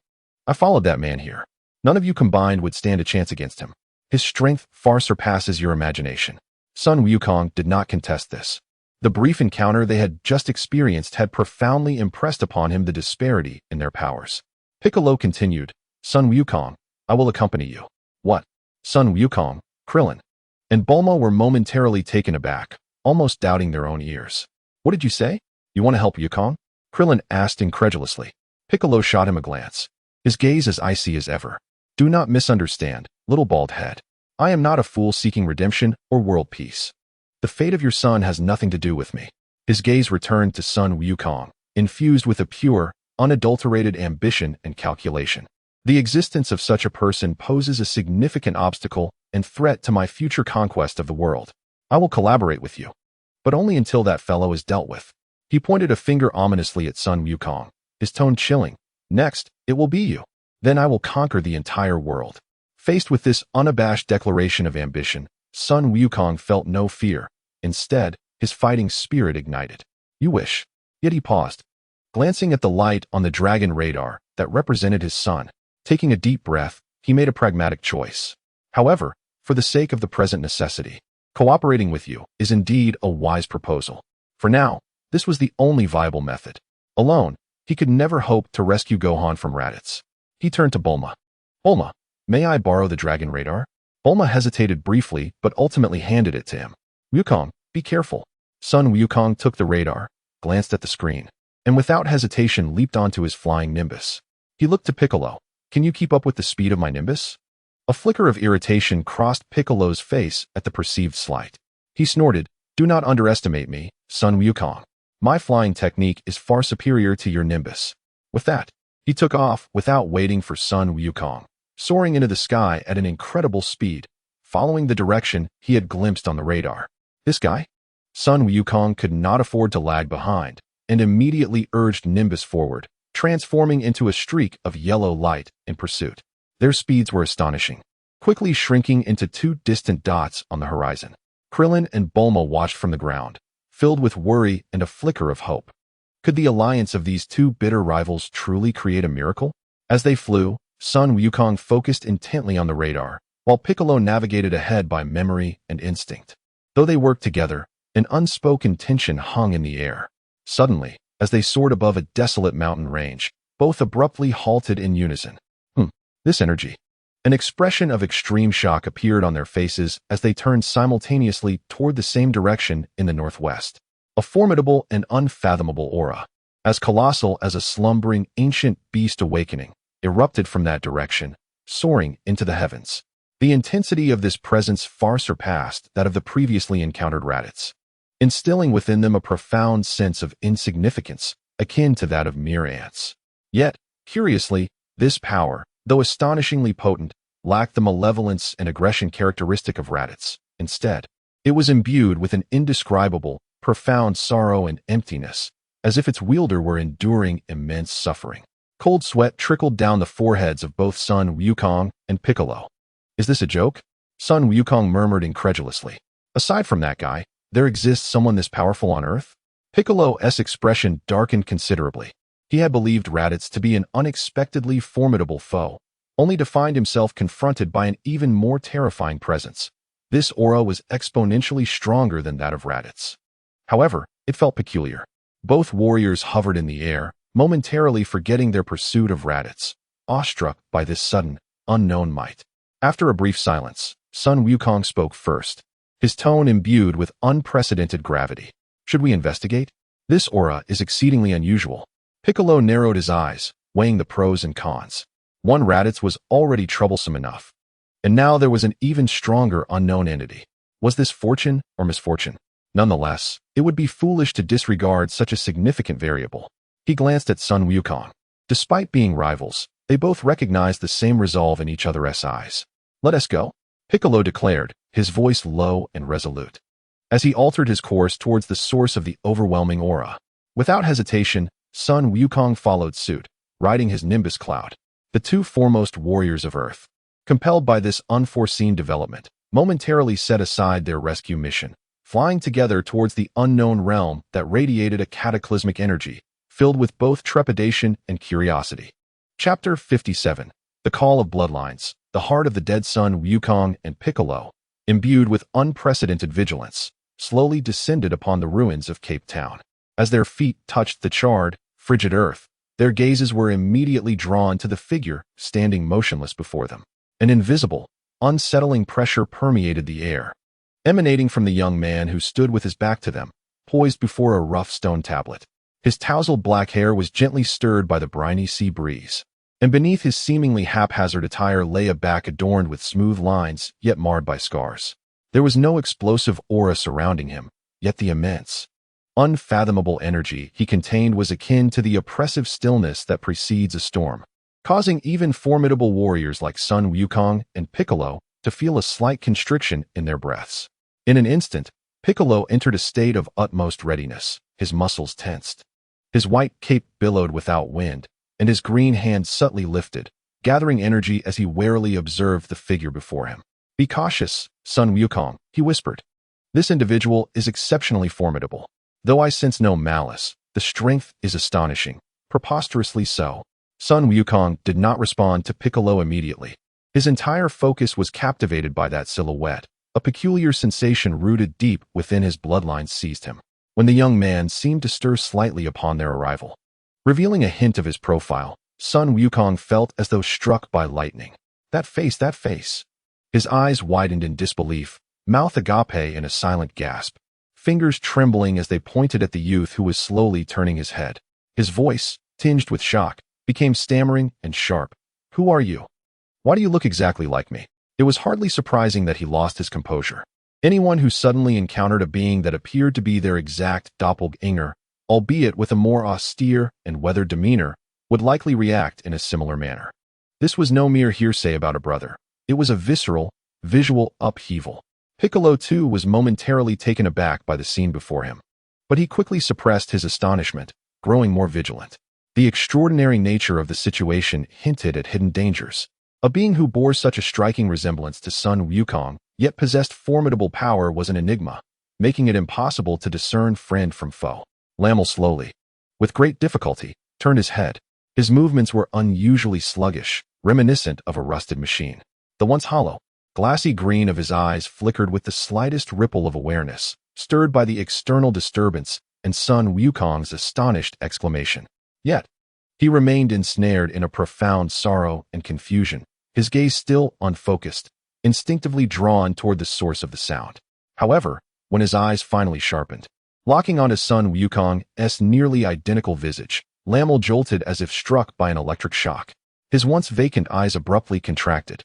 I followed that man here. None of you combined would stand a chance against him. His strength far surpasses your imagination. Sun Wukong did not contest this. The brief encounter they had just experienced had profoundly impressed upon him the disparity in their powers. Piccolo continued, Sun Wukong, I will accompany you. What? Sun Wukong, Krillin and Bulma were momentarily taken aback, almost doubting their own ears. What did you say? You want to help Yukong? Krillin asked incredulously. Piccolo shot him a glance, his gaze as icy as ever. Do not misunderstand, little bald head. I am not a fool seeking redemption or world peace. The fate of your son has nothing to do with me. His gaze returned to son Wukong, infused with a pure, unadulterated ambition and calculation. The existence of such a person poses a significant obstacle and threat to my future conquest of the world. I will collaborate with you, but only until that fellow is dealt with. He pointed a finger ominously at son Wukong, his tone chilling. Next, it will be you. Then I will conquer the entire world. Faced with this unabashed declaration of ambition, son Wukong felt no fear. Instead, his fighting spirit ignited. You wish. Yet he paused, glancing at the light on the dragon radar that represented his son. Taking a deep breath, he made a pragmatic choice. However, for the sake of the present necessity, cooperating with you is indeed a wise proposal. For now, this was the only viable method. Alone, he could never hope to rescue Gohan from Raditz. He turned to Bulma. Bulma, may I borrow the dragon radar? Bulma hesitated briefly but ultimately handed it to him. Wukong, be careful. Son Wukong took the radar, glanced at the screen, and without hesitation leaped onto his flying Nimbus. He looked to Piccolo. Can you keep up with the speed of my Nimbus? A flicker of irritation crossed Piccolo's face at the perceived slight. He snorted, Do not underestimate me, son Wukong. My flying technique is far superior to your Nimbus. With that, he took off without waiting for son Wukong, soaring into the sky at an incredible speed, following the direction he had glimpsed on the radar. This guy? Son Wukong could not afford to lag behind, and immediately urged Nimbus forward, transforming into a streak of yellow light in pursuit. Their speeds were astonishing, quickly shrinking into two distant dots on the horizon. Krillin and Bulma watched from the ground, filled with worry and a flicker of hope. Could the alliance of these two bitter rivals truly create a miracle? As they flew, son Wukong focused intently on the radar, while Piccolo navigated ahead by memory and instinct. Though they worked together, an unspoken tension hung in the air. Suddenly, as they soared above a desolate mountain range, both abruptly halted in unison. This energy. An expression of extreme shock appeared on their faces as they turned simultaneously toward the same direction in the northwest. A formidable and unfathomable aura, as colossal as a slumbering ancient beast awakening, erupted from that direction, soaring into the heavens. The intensity of this presence far surpassed that of the previously encountered Raditz, instilling within them a profound sense of insignificance, akin to that of mere ants. Yet, curiously, this power, though astonishingly potent, lacked the malevolence and aggression characteristic of Raditz. Instead, it was imbued with an indescribable, profound sorrow and emptiness, as if its wielder were enduring immense suffering. Cold sweat trickled down the foreheads of both son Wukong and Piccolo. Is this a joke? Son Wukong murmured incredulously. Aside from that guy, there exists someone this powerful on Earth? Piccolo's expression darkened considerably. He had believed Raditz to be an unexpectedly formidable foe, only to find himself confronted by an even more terrifying presence. This aura was exponentially stronger than that of Raditz. However, it felt peculiar. Both warriors hovered in the air, momentarily forgetting their pursuit of Raditz, awestruck by this sudden, unknown might. After a brief silence, son Wukong spoke first, his tone imbued with unprecedented gravity. Should we investigate? This aura is exceedingly unusual. Piccolo narrowed his eyes, weighing the pros and cons. One Raditz was already troublesome enough, and now there was an even stronger unknown entity. Was this fortune or misfortune? Nonetheless, it would be foolish to disregard such a significant variable. He glanced at son Wukong. Despite being rivals, they both recognized the same resolve in each other's eyes. Let us go, Piccolo declared, his voice low and resolute, as he altered his course towards the source of the overwhelming aura. Without hesitation, son Wukong followed suit, riding his Nimbus cloud. The two foremost warriors of Earth, compelled by this unforeseen development, momentarily set aside their rescue mission, flying together towards the unknown realm that radiated a cataclysmic energy, filled with both trepidation and curiosity. Chapter 57. The Call of Bloodlines. The heart of the dead son Wukong and Piccolo, imbued with unprecedented vigilance, slowly descended upon the ruins of Cape Town. As their feet touched the charred, frigid earth, their gazes were immediately drawn to the figure standing motionless before them. An invisible, unsettling pressure permeated the air, emanating from the young man who stood with his back to them, poised before a rough stone tablet. His tousled black hair was gently stirred by the briny sea breeze, and beneath his seemingly haphazard attire lay a back adorned with smooth lines, yet marred by scars. There was no explosive aura surrounding him, yet the immense, unfathomable energy he contained was akin to the oppressive stillness that precedes a storm, causing even formidable warriors like Sun Wukong and Piccolo to feel a slight constriction in their breaths. In an instant, Piccolo entered a state of utmost readiness, his muscles tensed. His white cape billowed without wind, and his green hand subtly lifted, gathering energy as he warily observed the figure before him. "Be cautious, Sun Wukong," he whispered. "This individual is exceptionally formidable. Though I sense no malice, the strength is astonishing, preposterously so." Sun Wukong did not respond to Piccolo immediately. His entire focus was captivated by that silhouette. A peculiar sensation rooted deep within his bloodline seized him, when the young man seemed to stir slightly upon their arrival. Revealing a hint of his profile, Sun Wukong felt as though struck by lightning. That face, that face. His eyes widened in disbelief, mouth agape in a silent gasp, fingers trembling as they pointed at the youth who was slowly turning his head. His voice, tinged with shock, became stammering and sharp. "Who are you? Why do you look exactly like me?" It was hardly surprising that he lost his composure. Anyone who suddenly encountered a being that appeared to be their exact doppelganger, albeit with a more austere and weathered demeanor, would likely react in a similar manner. This was no mere hearsay about a brother. It was a visceral, visual upheaval. Piccolo, too, was momentarily taken aback by the scene before him. But he quickly suppressed his astonishment, growing more vigilant. The extraordinary nature of the situation hinted at hidden dangers. A being who bore such a striking resemblance to Sun Wukong, yet possessed formidable power, was an enigma, making it impossible to discern friend from foe. Lamel slowly, with great difficulty, turned his head. His movements were unusually sluggish, reminiscent of a rusted machine. The once hollow, glassy green of his eyes flickered with the slightest ripple of awareness, stirred by the external disturbance and Sun Wukong's astonished exclamation. Yet, he remained ensnared in a profound sorrow and confusion, his gaze still unfocused, instinctively drawn toward the source of the sound. However, when his eyes finally sharpened, locking onto Sun Wukong's nearly identical visage, Lamel jolted as if struck by an electric shock. His once vacant eyes abruptly contracted,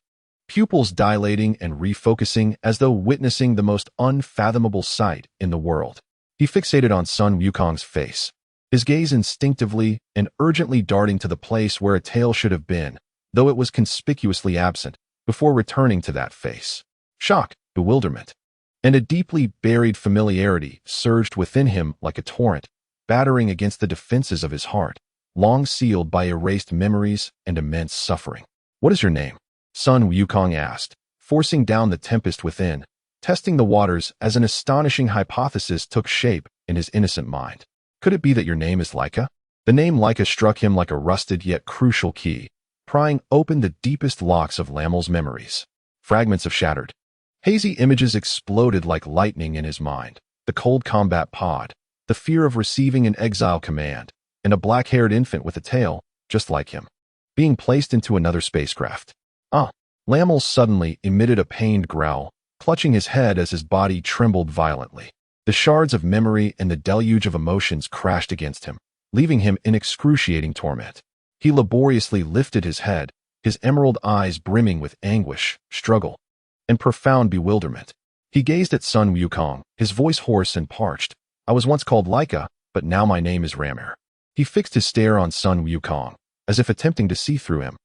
pupils dilating and refocusing as though witnessing the most unfathomable sight in the world. He fixated on Sun Wukong's face, his gaze instinctively and urgently darting to the place where a tail should have been, though it was conspicuously absent, before returning to that face. Shock, bewilderment, and a deeply buried familiarity surged within him like a torrent, battering against the defenses of his heart, long sealed by erased memories and immense suffering. "What is your name?" Sun Wukong asked, forcing down the tempest within, testing the waters as an astonishing hypothesis took shape in his innocent mind. "Could it be that your name is Laika?" The name Laika struck him like a rusted yet crucial key, prying open the deepest locks of Lamel's memories. Fragments of shattered, hazy images exploded like lightning in his mind. The cold combat pod, the fear of receiving an exile command, and a black-haired infant with a tail, just like him, being placed into another spacecraft. Lamel suddenly emitted a pained growl, clutching his head as his body trembled violently. The shards of memory and the deluge of emotions crashed against him, leaving him in excruciating torment. He laboriously lifted his head, his emerald eyes brimming with anguish, struggle, and profound bewilderment. He gazed at Sun Wukong, his voice hoarse and parched. "I was once called Laika, but now my name is Ramir." He fixed his stare on Sun Wukong, as if attempting to see through him.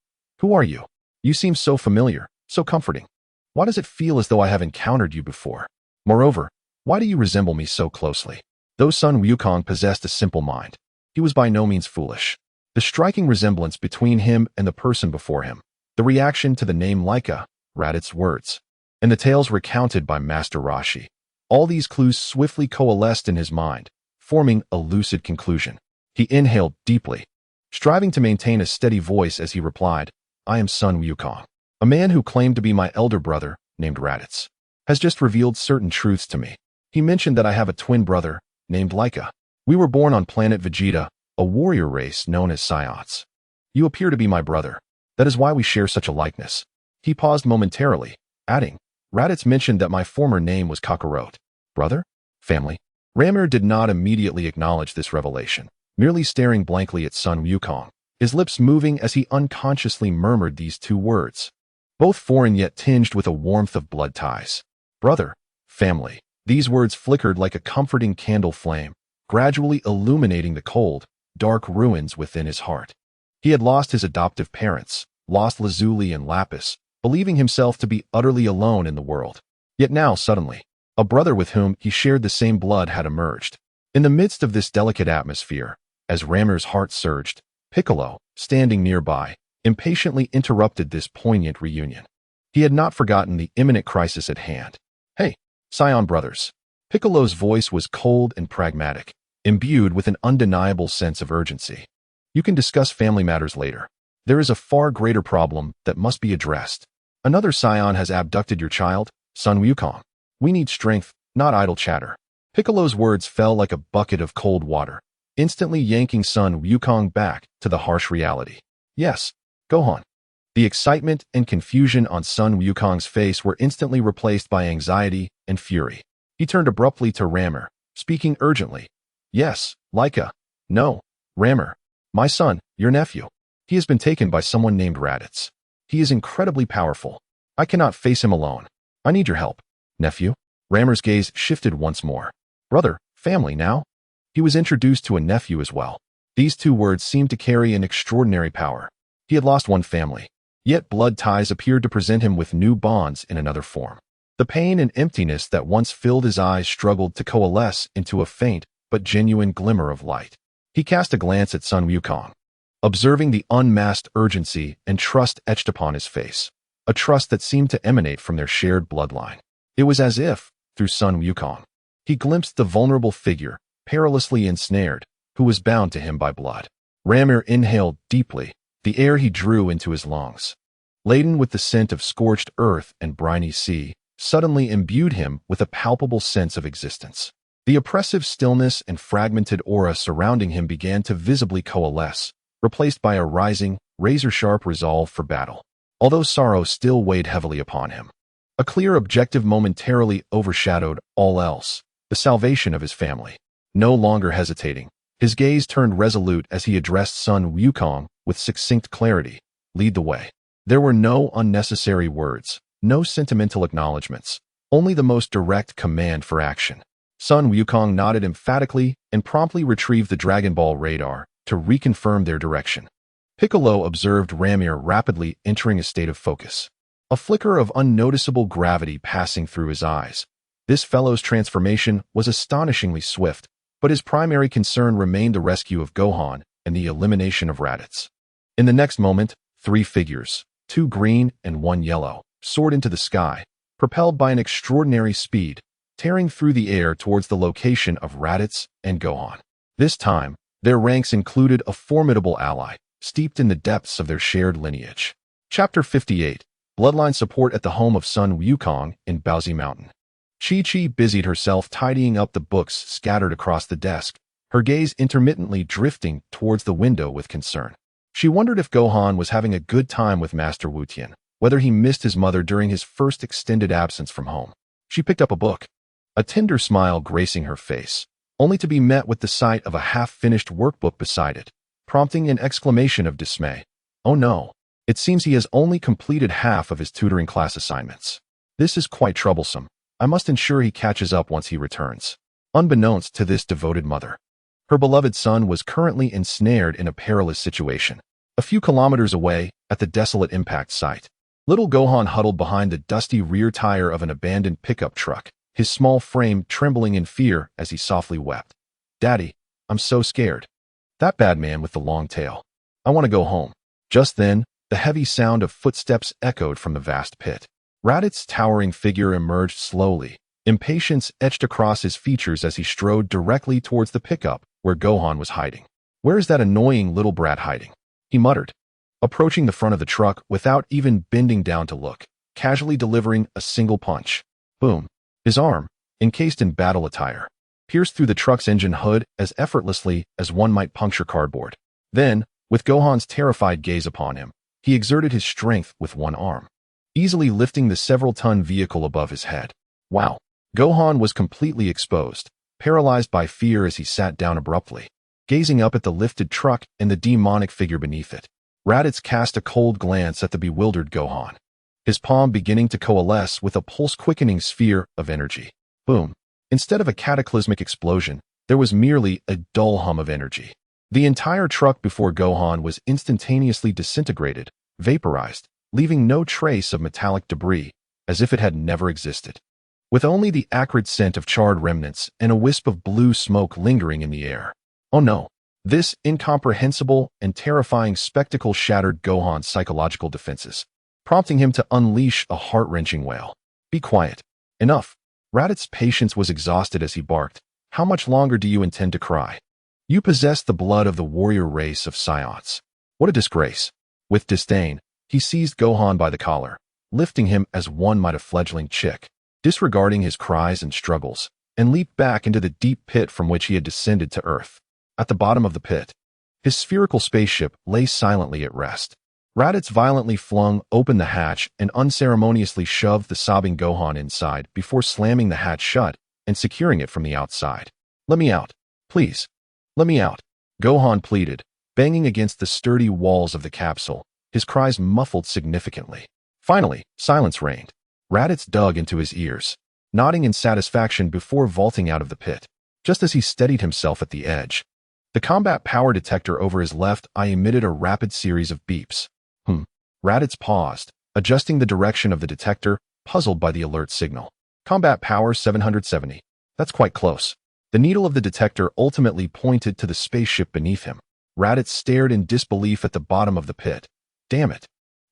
"Who are you? You seem so familiar, so comforting. Why does it feel as though I have encountered you before? Moreover, why do you resemble me so closely?" Though Sun Wukong possessed a simple mind, he was by no means foolish. The striking resemblance between him and the person before him, the reaction to the name Laika, Radit's words, and the tales recounted by Master Roshi, all these clues swiftly coalesced in his mind, forming a lucid conclusion. He inhaled deeply, striving to maintain a steady voice as he replied, "I am Sun Wukong. A man who claimed to be my elder brother, named Raditz, has just revealed certain truths to me. He mentioned that I have a twin brother, named Laika. We were born on planet Vegeta, a warrior race known as Saiyans. You appear to be my brother. That is why we share such a likeness." He paused momentarily, adding, Raditz mentioned that my former name was Kakarot. Brother? Family? Ramir did not immediately acknowledge this revelation, merely staring blankly at Sun Wukong, his lips moving as he unconsciously murmured these two words, both foreign yet tinged with a warmth of blood ties. Brother, family. These words flickered like a comforting candle flame, gradually illuminating the cold, dark ruins within his heart. He had lost his adoptive parents, lost Lazuli and Lapis, believing himself to be utterly alone in the world. Yet now, suddenly, a brother with whom he shared the same blood had emerged. In the midst of this delicate atmosphere, as Ramir's heart surged, Piccolo, standing nearby, impatiently interrupted this poignant reunion. He had not forgotten the imminent crisis at hand. Hey, Saiyan brothers. Piccolo's voice was cold and pragmatic, imbued with an undeniable sense of urgency. You can discuss family matters later. There is a far greater problem that must be addressed. Another Saiyan has abducted your child, Sun Wukong. We need strength, not idle chatter. Piccolo's words fell like a bucket of cold water, instantly yanking Sun Wukong back to the harsh reality. Yes, Gohan. The excitement and confusion on Sun Wukong's face were instantly replaced by anxiety and fury. He turned abruptly to Ramir, speaking urgently. Yes, Laika. No, Ramir. My son, your nephew. He has been taken by someone named Raditz. He is incredibly powerful. I cannot face him alone. I need your help. Nephew? Ramir's gaze shifted once more. Brother, family now? He was introduced to a nephew as well. These two words seemed to carry an extraordinary power. He had lost one family, yet blood ties appeared to present him with new bonds in another form. The pain and emptiness that once filled his eyes struggled to coalesce into a faint but genuine glimmer of light. He cast a glance at Sun Wukong, observing the unmasked urgency and trust etched upon his face, a trust that seemed to emanate from their shared bloodline. It was as if, through Sun Wukong, he glimpsed the vulnerable figure, perilously ensnared, who was bound to him by blood. Ramir inhaled deeply, the air he drew into his lungs, laden with the scent of scorched earth and briny sea, suddenly imbued him with a palpable sense of existence. The oppressive stillness and fragmented aura surrounding him began to visibly coalesce, replaced by a rising, razor-sharp resolve for battle. Although sorrow still weighed heavily upon him, a clear objective momentarily overshadowed all else, the salvation of his family. No longer hesitating, his gaze turned resolute as he addressed Sun Wukong with succinct clarity. Lead the way. There were no unnecessary words, no sentimental acknowledgments, only the most direct command for action. Sun Wukong nodded emphatically and promptly retrieved the Dragon Ball radar to reconfirm their direction. Piccolo observed Ramir rapidly entering a state of focus, a flicker of unnoticeable gravity passing through his eyes. This fellow's transformation was astonishingly swift, but his primary concern remained the rescue of Gohan and the elimination of Raditz. In the next moment, three figures, two green and one yellow, soared into the sky, propelled by an extraordinary speed, tearing through the air towards the location of Raditz and Gohan. This time, their ranks included a formidable ally, steeped in the depths of their shared lineage. Chapter 58, Bloodline Support at the home of Sun Wukong in Baozi Mountain. Chi-Chi busied herself tidying up the books scattered across the desk, her gaze intermittently drifting towards the window with concern. She wondered if Gohan was having a good time with Master Wu-Tien, whether he missed his mother during his first extended absence from home. She picked up a book, a tender smile gracing her face, only to be met with the sight of a half-finished workbook beside it, prompting an exclamation of dismay. Oh no, it seems he has only completed half of his tutoring class assignments. This is quite troublesome. I must ensure he catches up once he returns. Unbeknownst to this devoted mother, her beloved son was currently ensnared in a perilous situation. A few kilometers away, at the desolate impact site, little Gohan huddled behind the dusty rear tire of an abandoned pickup truck, his small frame trembling in fear as he softly wept. Daddy, I'm so scared. That bad man with the long tail. I want to go home. Just then, the heavy sound of footsteps echoed from the vast pit. Raditz's towering figure emerged slowly, impatience etched across his features as he strode directly towards the pickup where Gohan was hiding. Where is that annoying little brat hiding? He muttered, approaching the front of the truck without even bending down to look, casually delivering a single punch. Boom. His arm, encased in battle attire, pierced through the truck's engine hood as effortlessly as one might puncture cardboard. Then, with Gohan's terrified gaze upon him, he exerted his strength with one arm. easily lifting the several-ton vehicle above his head. Wow. Gohan was completely exposed, paralyzed by fear as he sat down abruptly, gazing up at the lifted truck and the demonic figure beneath it. Raditz cast a cold glance at the bewildered Gohan, his palm beginning to coalesce with a pulse-quickening sphere of energy. Boom. Instead of a cataclysmic explosion, there was merely a dull hum of energy. The entire truck before Gohan was instantaneously disintegrated, vaporized, leaving no trace of metallic debris, as if it had never existed. With only the acrid scent of charred remnants and a wisp of blue smoke lingering in the air. Oh no. This incomprehensible and terrifying spectacle shattered Gohan's psychological defenses, prompting him to unleash a heart-wrenching wail. Be quiet. Enough. Raditz's patience was exhausted as he barked. How much longer do you intend to cry? You possess the blood of the warrior race of Saiyans. What a disgrace. With disdain, he seized Gohan by the collar, lifting him as one might a fledgling chick, disregarding his cries and struggles, and leaped back into the deep pit from which he had descended to earth. At the bottom of the pit, his spherical spaceship lay silently at rest. Raditz violently flung open the hatch and unceremoniously shoved the sobbing Gohan inside before slamming the hatch shut and securing it from the outside. Let me out. Please. Let me out. Gohan pleaded, banging against the sturdy walls of the capsule, his cries muffled significantly. Finally, silence reigned. Raditz dug into his ears, nodding in satisfaction before vaulting out of the pit. Just as he steadied himself at the edge, the combat power detector over his left eye emitted a rapid series of beeps. Raditz paused, adjusting the direction of the detector, puzzled by the alert signal. Combat power 770. That's quite close. The needle of the detector ultimately pointed to the spaceship beneath him. Raditz stared in disbelief at the bottom of the pit. Damn it.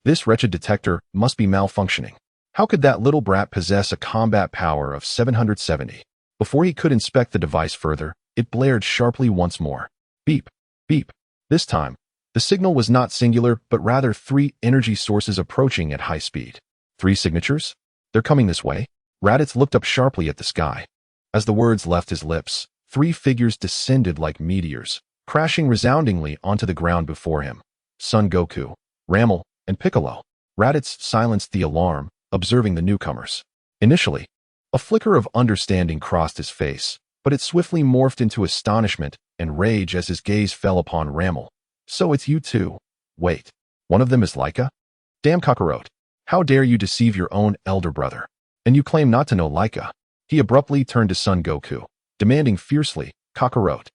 This wretched detector must be malfunctioning. How could that little brat possess a combat power of 770? Before he could inspect the device further, it blared sharply once more. Beep, beep. This time, the signal was not singular, but rather 3 energy sources approaching at high speed. 3 signatures? They're coming this way? Raditz looked up sharply at the sky. As the words left his lips, 3 figures descended like meteors, crashing resoundingly onto the ground before him. Son Goku, Ramel, and Piccolo. Raditz silenced the alarm, observing the newcomers. Initially, a flicker of understanding crossed his face, but it swiftly morphed into astonishment and rage as his gaze fell upon Ramel. So it's you two. Wait, one of them is Laika? Damn Kakarot. How dare you deceive your own elder brother? And you claim not to know Laika. He abruptly turned to Son Goku, demanding fiercely, Kakarot,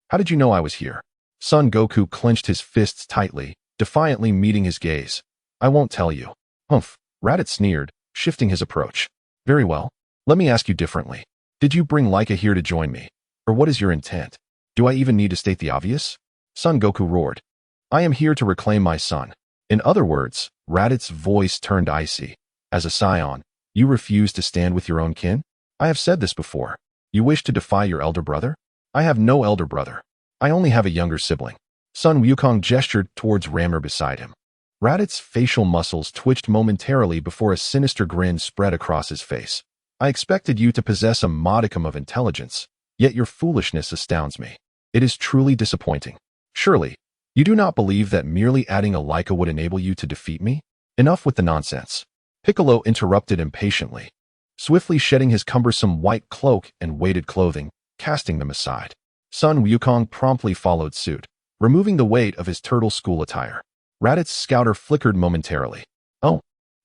how did you know I was here? Son Goku clenched his fists tightly, defiantly meeting his gaze. I won't tell you. Humph. Raditz sneered, shifting his approach. Very well. Let me ask you differently. Did you bring Laika here to join me? Or what is your intent? Do I even need to state the obvious? Son Goku roared. I am here to reclaim my son. In other words, Raditz's voice turned icy. As a Saiyan, you refuse to stand with your own kin? I have said this before. You wish to defy your elder brother? I have no elder brother. I only have a younger sibling. Son Wukong gestured towards Rammer beside him. Raditz's facial muscles twitched momentarily before a sinister grin spread across his face. I expected you to possess a modicum of intelligence, yet your foolishness astounds me. It is truly disappointing. Surely, you do not believe that merely adding a Laika would enable you to defeat me? Enough with the nonsense. Piccolo interrupted impatiently, swiftly shedding his cumbersome white cloak and weighted clothing, casting them aside. Son Wukong promptly followed suit, removing the weight of his turtle school attire. Raditz's scouter flickered momentarily. Oh.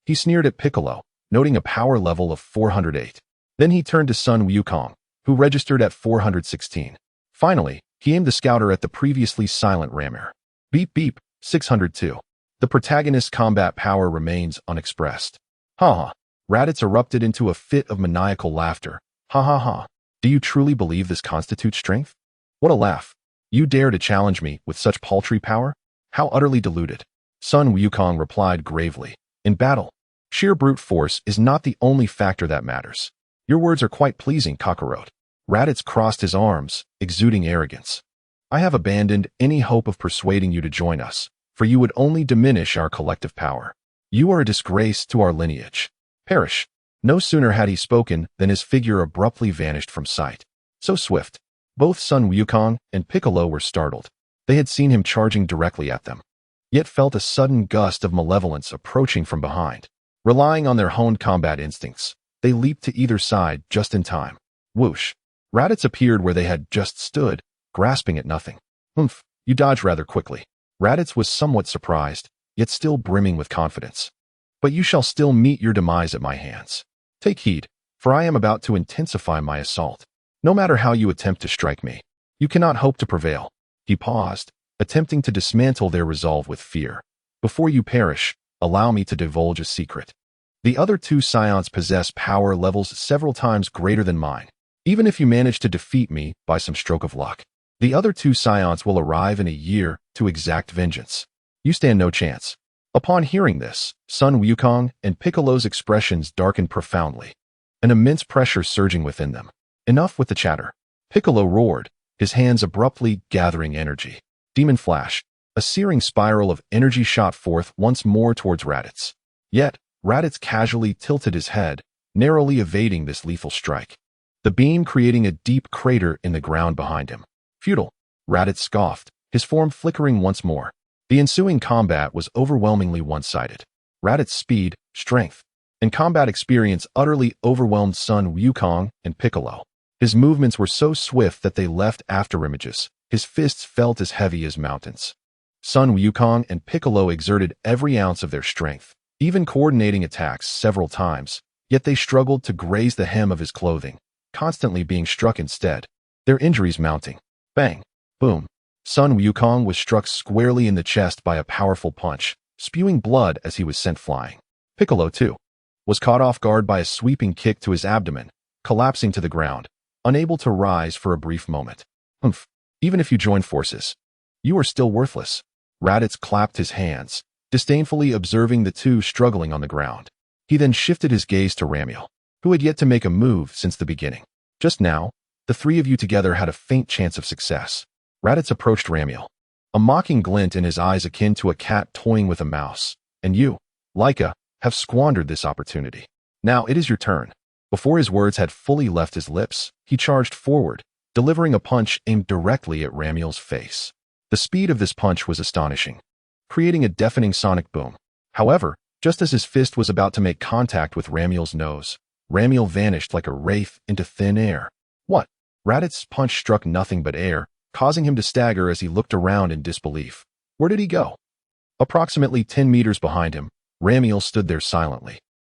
He sneered at Piccolo, noting a power level of 408. Then he turned to Son Wukong, who registered at 416. Finally, he aimed the scouter at the previously silent Rammer. Beep beep, 602. The protagonist's combat power remains unexpressed. Ha ha. Raditz erupted into a fit of maniacal laughter. Ha ha ha. Do you truly believe this constitutes strength? What a laugh. You dare to challenge me with such paltry power? How utterly deluded. Son Wukong replied gravely. In battle, sheer brute force is not the only factor that matters. Your words are quite pleasing, Kakarot. Raditz crossed his arms, exuding arrogance. I have abandoned any hope of persuading you to join us, for you would only diminish our collective power. You are a disgrace to our lineage. Perish. No sooner had he spoken than his figure abruptly vanished from sight. So swift. Both Son Wukong and Piccolo were startled. They had seen him charging directly at them, yet felt a sudden gust of malevolence approaching from behind. Relying on their honed combat instincts, they leaped to either side just in time. Whoosh! Raditz appeared where they had just stood, grasping at nothing. Humph! You dodged rather quickly. Raditz was somewhat surprised, yet still brimming with confidence. But you shall still meet your demise at my hands. Take heed, for I am about to intensify my assault. No matter how you attempt to strike me, you cannot hope to prevail. He paused, attempting to dismantle their resolve with fear. Before you perish, allow me to divulge a secret. The other two Scions possess power levels several times greater than mine. Even if you manage to defeat me by some stroke of luck, the other two Scions will arrive in a year to exact vengeance. You stand no chance. Upon hearing this, Sun Wukong and Piccolo's expressions darkened profoundly, an immense pressure surging within them. Enough with the chatter. Piccolo roared, his hands abruptly gathering energy. Demon Flash, a searing spiral of energy shot forth once more towards Raditz. Yet, Raditz casually tilted his head, narrowly evading this lethal strike, the beam creating a deep crater in the ground behind him. Futile, Raditz scoffed, his form flickering once more. The ensuing combat was overwhelmingly one-sided. Raditz's speed, strength, and combat experience utterly overwhelmed Sun Wukong and Piccolo. His movements were so swift that they left afterimages. His fists felt as heavy as mountains. Sun Wukong and Piccolo exerted every ounce of their strength, even coordinating attacks several times, yet they struggled to graze the hem of his clothing, constantly being struck instead, their injuries mounting. Bang! Boom! Sun Wukong was struck squarely in the chest by a powerful punch, spewing blood as he was sent flying. Piccolo, too, was caught off guard by a sweeping kick to his abdomen, collapsing to the ground, unable to rise for a brief moment. Humph! Even if you join forces, you are still worthless. Raditz clapped his hands, disdainfully observing the two struggling on the ground. He then shifted his gaze to Ramiel, who had yet to make a move since the beginning. Just now, the three of you together had a faint chance of success. Raditz approached Ramiel, a mocking glint in his eyes akin to a cat toying with a mouse. And you, Laika, have squandered this opportunity. Now it is your turn. Before his words had fully left his lips, he charged forward, delivering a punch aimed directly at Ramiel's face. The speed of this punch was astonishing, creating a deafening sonic boom. However, just as his fist was about to make contact with Ramiel's nose, Ramiel vanished like a wraith into thin air. What? Raditz's punch struck nothing but air, causing him to stagger as he looked around in disbelief. Where did he go? Approximately 10 meters behind him, Ramiel stood there silently,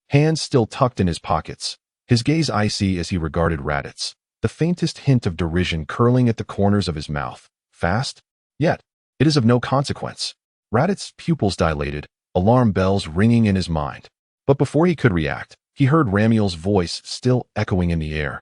hands still tucked in his pockets, his gaze icy as he regarded Raditz, the faintest hint of derision curling at the corners of his mouth. Fast? Yet, it is of no consequence. Raditz's pupils dilated, alarm bells ringing in his mind. But before he could react, he heard Ramiel's voice still echoing in the air.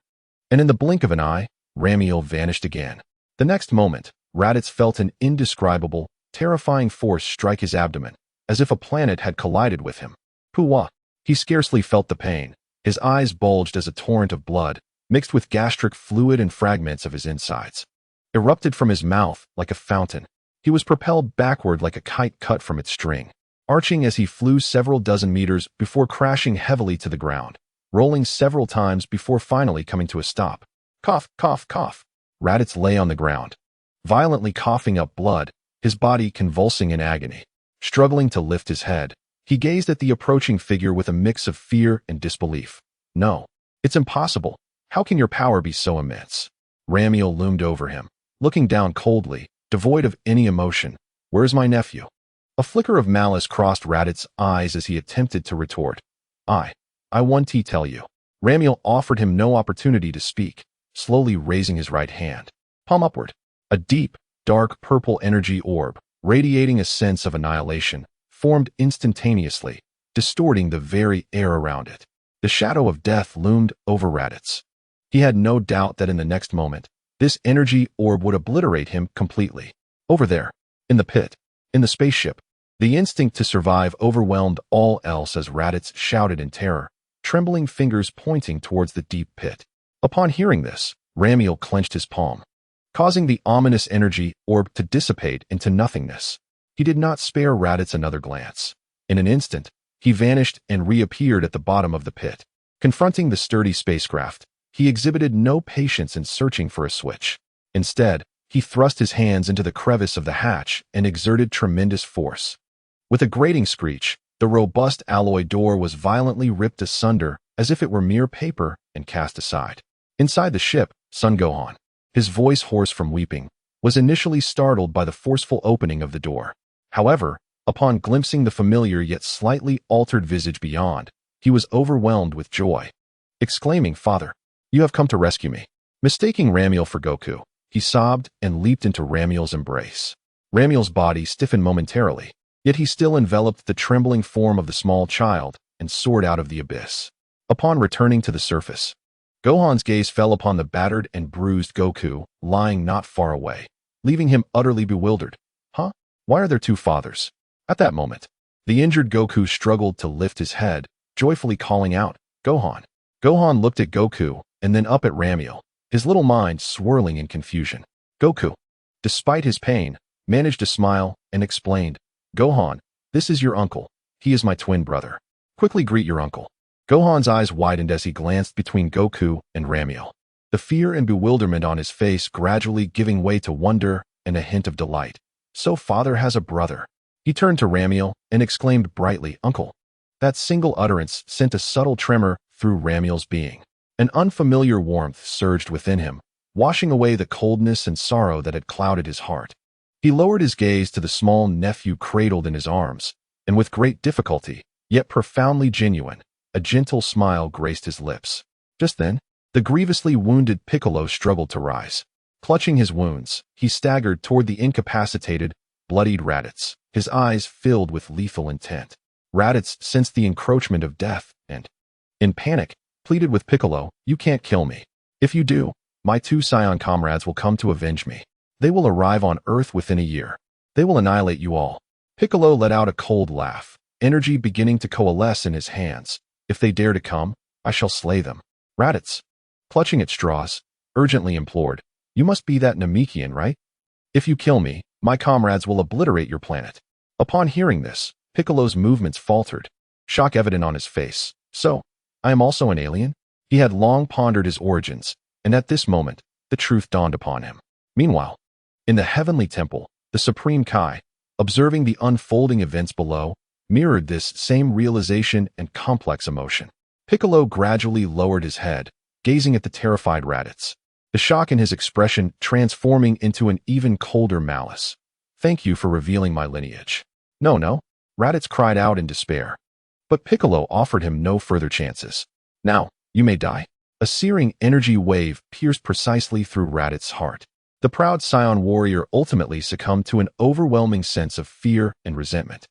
And in the blink of an eye, Ramiel vanished again. The next moment, Raditz felt an indescribable, terrifying force strike his abdomen, as if a planet had collided with him. Pooh-wah! He scarcely felt the pain. His eyes bulged as a torrent of blood, mixed with gastric fluid and fragments of his insides, erupted from his mouth like a fountain. He was propelled backward like a kite cut from its string, arching as he flew several dozen meters before crashing heavily to the ground, rolling several times before finally coming to a stop. Cough, cough, cough. Raditz lay on the ground, violently coughing up blood, his body convulsing in agony. Struggling to lift his head, he gazed at the approaching figure with a mix of fear and disbelief. No, it's impossible. How can your power be so immense? Ramiel loomed over him, looking down coldly, devoid of any emotion. Where's my nephew? A flicker of malice crossed Raditz's eyes as he attempted to retort. I want to tell you. Ramiel offered him no opportunity to speak, slowly raising his right hand, palm upward. A deep, dark purple energy orb, radiating a sense of annihilation, formed instantaneously, distorting the very air around it. The shadow of death loomed over Raditz. He had no doubt that in the next moment, this energy orb would obliterate him completely. Over there, in the pit, in the spaceship, the instinct to survive overwhelmed all else as Raditz shouted in terror, trembling fingers pointing towards the deep pit. Upon hearing this, Ramiel clenched his palm, causing the ominous energy orb to dissipate into nothingness. He did not spare Raditz another glance. In an instant, he vanished and reappeared at the bottom of the pit. Confronting the sturdy spacecraft, he exhibited no patience in searching for a switch. Instead, he thrust his hands into the crevice of the hatch and exerted tremendous force. With a grating screech, The robust alloy door was violently ripped asunder as if it were mere paper and cast aside. Inside the ship, Son Gohan, his voice hoarse from weeping, was initially startled by the forceful opening of the door. However, upon glimpsing the familiar yet slightly altered visage beyond, he was overwhelmed with joy. Exclaiming, "Father, you have come to rescue me." Mistaking Ramiel for Goku, he sobbed and leaped into Ramiel's embrace. Ramiel's body stiffened momentarily, yet he still enveloped the trembling form of the small child and soared out of the abyss. Upon returning to the surface, Gohan's gaze fell upon the battered and bruised Goku lying not far away, leaving him utterly bewildered. Huh? Why are there two fathers? At that moment, the injured Goku struggled to lift his head, joyfully calling out, "Gohan." Gohan looked at Goku and then up at Ramiel, his little mind swirling in confusion. Goku, despite his pain, managed to smile and explained, "Gohan, this is your uncle. He is my twin brother. Quickly greet your uncle." Gohan's eyes widened as he glanced between Goku and Ramiel, the fear and bewilderment on his face gradually giving way to wonder and a hint of delight. So father has a brother. He turned to Ramiel and exclaimed brightly, "Uncle." That single utterance sent a subtle tremor through Ramiel's being. An unfamiliar warmth surged within him, washing away the coldness and sorrow that had clouded his heart. He lowered his gaze to the small nephew cradled in his arms, and with great difficulty, yet profoundly genuine, a gentle smile graced his lips. Just then, the grievously wounded Piccolo struggled to rise. Clutching his wounds, he staggered toward the incapacitated, bloodied Raditz, his eyes filled with lethal intent. Raditz sensed the encroachment of death and, in panic, pleaded with Piccolo, "You can't kill me. If you do, my two Saiyan comrades will come to avenge me. They will arrive on Earth within a year. They will annihilate you all." Piccolo let out a cold laugh, energy beginning to coalesce in his hands. "If they dare to come, I shall slay them." Raditz, clutching at straws, urgently implored, "You must be that Namekian, right? If you kill me, my comrades will obliterate your planet." Upon hearing this, Piccolo's movements faltered, shock evident on his face. "So, I am also an alien?" He had long pondered his origins, and at this moment, the truth dawned upon him. Meanwhile, in the heavenly temple, the Supreme Kai, observing the unfolding events below, mirrored this same realization and complex emotion. Piccolo gradually lowered his head, gazing at the terrified Raditz, the shock in his expression transforming into an even colder malice. "Thank you for revealing my lineage." No, Raditz cried out in despair. But Piccolo offered him no further chances. "Now, you may die." A searing energy wave pierced precisely through Raditz's heart. The proud Saiyan warrior ultimately succumbed to an overwhelming sense of fear and resentment,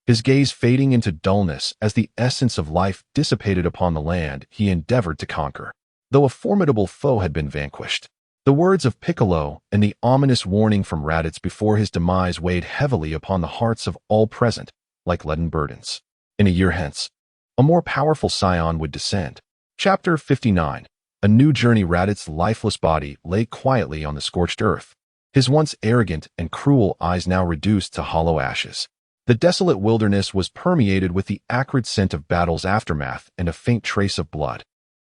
his gaze fading into dullness as the essence of life dissipated upon the land he endeavored to conquer. Though a formidable foe had been vanquished, the words of Piccolo and the ominous warning from Raditz before his demise weighed heavily upon the hearts of all present, like leaden burdens. In a year hence, a more powerful Saiyan would descend. Chapter 59. A new journey. Raditz's lifeless body lay quietly on the scorched earth, his once arrogant and cruel eyes now reduced to hollow ashes. The desolate wilderness was permeated with the acrid scent of battle's aftermath and a faint trace of blood,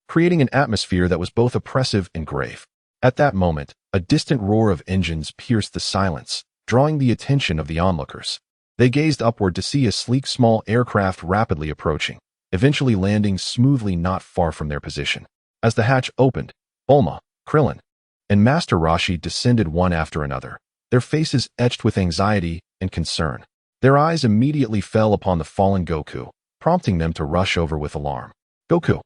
creating an atmosphere that was both oppressive and grave. At that moment, a distant roar of engines pierced the silence, drawing the attention of the onlookers. They gazed upward to see a sleek small aircraft rapidly approaching, eventually landing smoothly not far from their position. As the hatch opened, Bulma, Krillin, and Master Roshi descended one after another, their faces etched with anxiety and concern. Their eyes immediately fell upon the fallen Goku, prompting them to rush over with alarm. Goku,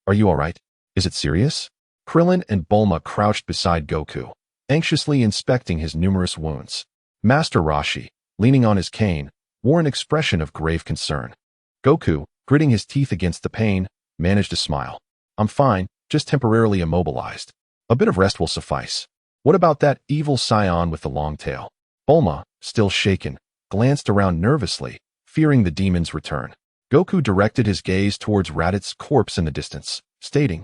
are you all right? Is it serious?" Krillin and Bulma crouched beside Goku, anxiously inspecting his numerous wounds. Master Roshi, leaning on his cane, wore an expression of grave concern. Goku, gritting his teeth against the pain, managed a smile. "I'm fine, just temporarily immobilized. A bit of rest will suffice." "What about that evil Saiyan with the long tail?" Bulma, still shaken, glanced around nervously, fearing the demon's return. Goku directed his gaze towards Raditz's corpse in the distance, stating,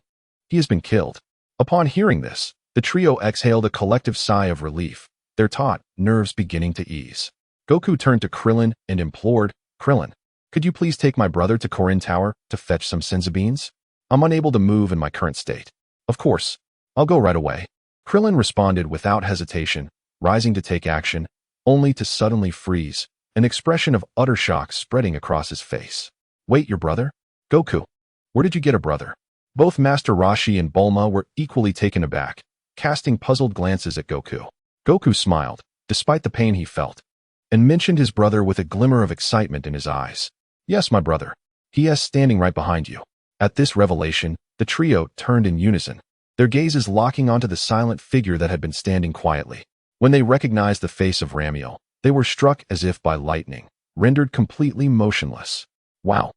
"He has been killed." Upon hearing this, the trio exhaled a collective sigh of relief, their taut nerves beginning to ease. Goku turned to Krillin and implored, "Krillin, could you please take my brother to Korin Tower to fetch some senzu beans? I'm unable to move in my current state." "Of course, I'll go right away." Krillin responded without hesitation, rising to take action, only to suddenly freeze an expression of utter shock spreading across his face. Wait, your brother? Goku, where did you get a brother? Both Master Roshi and Bulma were equally taken aback, casting puzzled glances at Goku. Goku smiled, despite the pain he felt, and mentioned his brother with a glimmer of excitement in his eyes. Yes, my brother. He is standing right behind you. At this revelation, the trio turned in unison, their gazes locking onto the silent figure that had been standing quietly. When they recognized the face of Ramiel, they were struck as if by lightning, rendered completely motionless. Wow.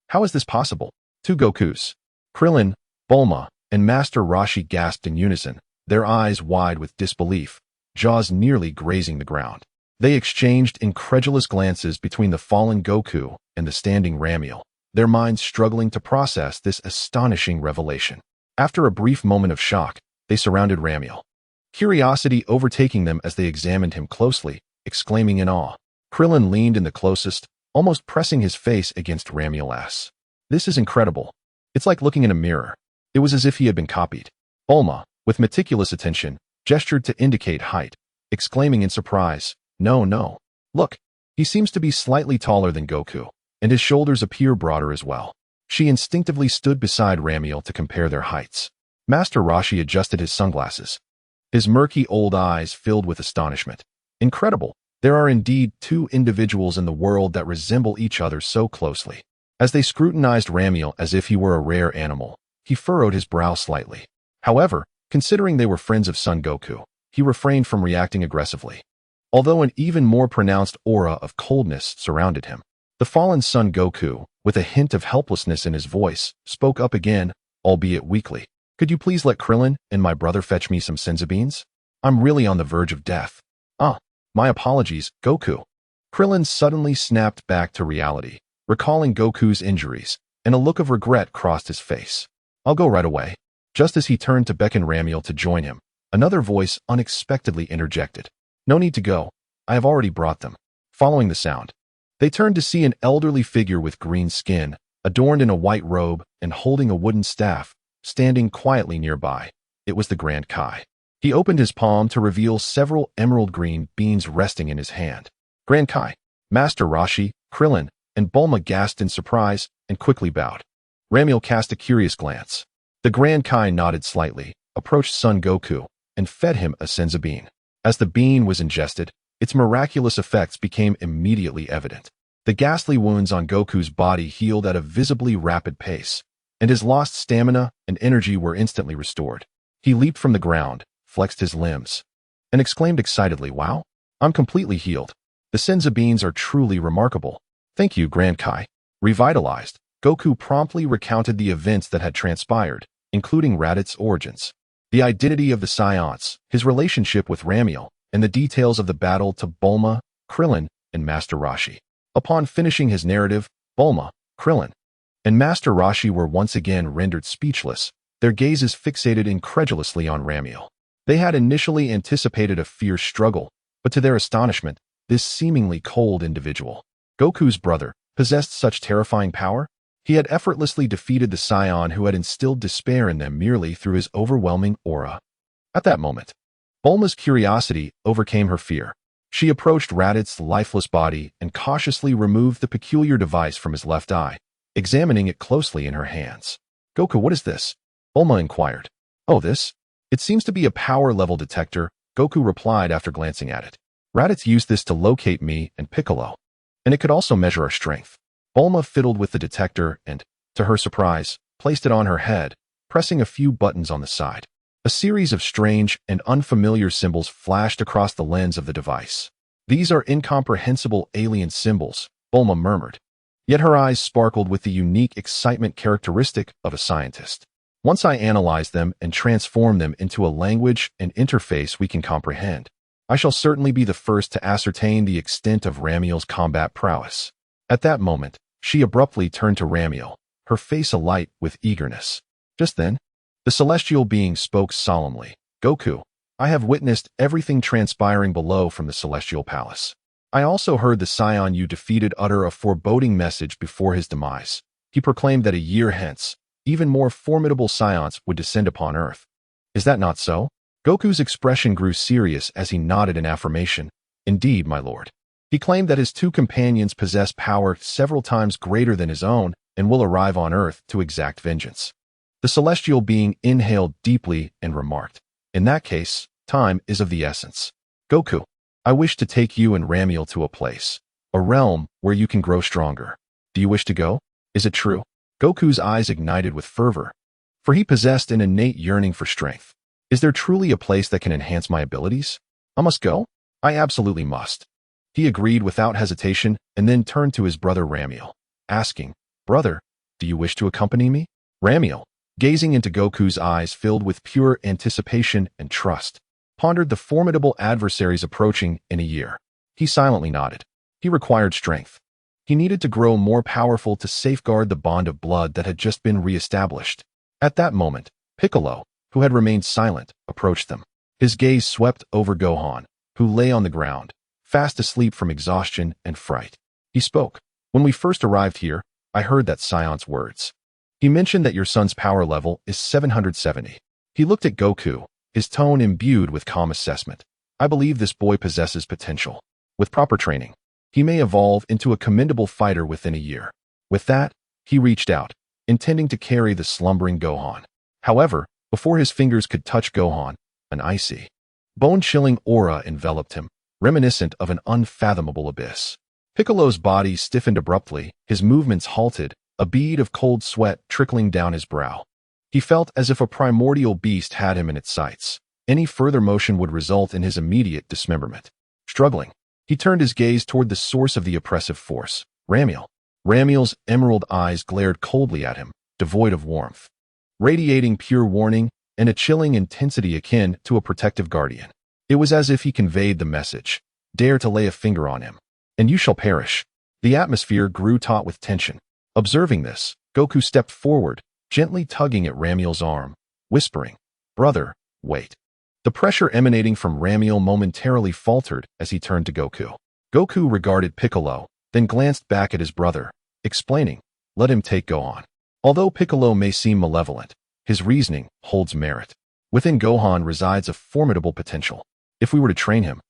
How is this possible? Two Gokus, Krillin, Bulma, and Master Roshi gasped in unison, their eyes wide with disbelief, jaws nearly grazing the ground. They exchanged incredulous glances between the fallen Goku and the standing Ramiel, their minds struggling to process this astonishing revelation. After a brief moment of shock, they surrounded Ramiel, curiosity overtaking them as they examined him closely, exclaiming in awe. Krillin leaned in the closest, almost pressing his face against Ramiel's. This is incredible. It's like looking in a mirror. It was as if he had been copied. Bulma, with meticulous attention, gestured to indicate height, exclaiming in surprise, No. Look, he seems to be slightly taller than Goku, and his shoulders appear broader as well. She instinctively stood beside Ramiel to compare their heights. Master Roshi adjusted his sunglasses, his murky old eyes filled with astonishment. Incredible. There are indeed two individuals in the world that resemble each other so closely. As they scrutinized Ramiel as if he were a rare animal, he furrowed his brow slightly. However, considering they were friends of Son Goku, he refrained from reacting aggressively. Although an even more pronounced aura of coldness surrounded him, the fallen Son Goku, with a hint of helplessness in his voice, spoke up again, albeit weakly. Could you please let Krillin and my brother fetch me some senzu beans? I'm really on the verge of death. My apologies, Goku. Krillin suddenly snapped back to reality, recalling Goku's injuries, and a look of regret crossed his face. I'll go right away. Just as he turned to beckon Ramiel to join him, another voice unexpectedly interjected. No need to go. I have already brought them. Following the sound, they turned to see an elderly figure with green skin, adorned in a white robe and holding a wooden staff, standing quietly nearby. It was the Grand Kai. He opened his palm to reveal several emerald green beans resting in his hand. Grand Kai, Master Roshi, Krillin, and Bulma gasped in surprise and quickly bowed. Ramiel cast a curious glance. The Grand Kai nodded slightly, approached Son Goku, and fed him a senzu bean. As the bean was ingested, its miraculous effects became immediately evident. The ghastly wounds on Goku's body healed at a visibly rapid pace, and his lost stamina and energy were instantly restored. He leaped from the ground, flexed his limbs, and exclaimed excitedly, Wow, I'm completely healed. The senzu beans are truly remarkable. Thank you, Grand Kai. Revitalized, Goku promptly recounted the events that had transpired, including Raditz' origins, the identity of the Saiyans, his relationship with Ramiel, and the details of the battle to Bulma, Krillin, and Master Roshi. Upon finishing his narrative, Bulma, Krillin, and Master Roshi were once again rendered speechless, their gazes fixated incredulously on Ramiel. They had initially anticipated a fierce struggle, but to their astonishment, this seemingly cold individual, Goku's brother, possessed such terrifying power. He had effortlessly defeated the Saiyan who had instilled despair in them merely through his overwhelming aura. At that moment, Bulma's curiosity overcame her fear. She approached Raditz's lifeless body and cautiously removed the peculiar device from his left eye, examining it closely in her hands. Goku, what is this? Bulma inquired. Oh, this? It seems to be a power level detector, Goku replied after glancing at it. Raditz used this to locate me and Piccolo, and it could also measure our strength. Bulma fiddled with the detector and, to her surprise, placed it on her head, pressing a few buttons on the side. A series of strange and unfamiliar symbols flashed across the lens of the device. These are incomprehensible alien symbols, Bulma murmured. Yet her eyes sparkled with the unique excitement characteristic of a scientist. Once I analyze them and transform them into a language and interface we can comprehend, I shall certainly be the first to ascertain the extent of Ramiel's combat prowess. At that moment, she abruptly turned to Ramiel, her face alight with eagerness. Just then, the celestial being spoke solemnly. Goku, I have witnessed everything transpiring below from the celestial palace. I also heard the Saiyan you defeated utter a foreboding message before his demise. He proclaimed that a year hence, even more formidable Saiyans would descend upon Earth. Is that not so? Goku's expression grew serious as he nodded in affirmation. Indeed, my lord. He claimed that his two companions possess power several times greater than his own and will arrive on Earth to exact vengeance. The celestial being inhaled deeply and remarked, "In that case, time is of the essence. Goku, I wish to take you and Ramiel to a place, a realm where you can grow stronger. Do you wish to go? Is it true?" Goku's eyes ignited with fervor, for he possessed an innate yearning for strength. "Is there truly a place that can enhance my abilities? I must go? I absolutely must." He agreed without hesitation and then turned to his brother Ramiel, asking, "Brother, do you wish to accompany me?" Ramiel, gazing into Goku's eyes filled with pure anticipation and trust, pondered the formidable adversaries approaching in a year. He silently nodded. He required strength. He needed to grow more powerful to safeguard the bond of blood that had just been re-established. At that moment, Piccolo, who had remained silent, approached them. His gaze swept over Gohan, who lay on the ground, fast asleep from exhaustion and fright. He spoke. "When we first arrived here, I heard that Scion's words. He mentioned that your son's power level is 770. He looked at Goku, his tone imbued with calm assessment. "I believe this boy possesses potential. With proper training, he may evolve into a commendable fighter within a year." With that, he reached out, intending to carry the slumbering Gohan. However, before his fingers could touch Gohan, an icy, bone-chilling aura enveloped him, reminiscent of an unfathomable abyss. Piccolo's body stiffened abruptly, his movements halted, a bead of cold sweat trickling down his brow. He felt as if a primordial beast had him in its sights. Any further motion would result in his immediate dismemberment. Struggling, he turned his gaze toward the source of the oppressive force, Ramiel. Ramiel's emerald eyes glared coldly at him, devoid of warmth, radiating pure warning and a chilling intensity akin to a protective guardian. It was as if he conveyed the message, "Dare to lay a finger on him, and you shall perish." The atmosphere grew taut with tension. Observing this, Goku stepped forward, gently tugging at Ramiel's arm, whispering, "Brother, wait." The pressure emanating from Ramiel momentarily faltered as he turned to Goku. Goku regarded Piccolo, then glanced back at his brother, explaining, "Let him take Gohan." Although Piccolo may seem malevolent, his reasoning holds merit. Within Gohan resides a formidable potential. If we were to train him,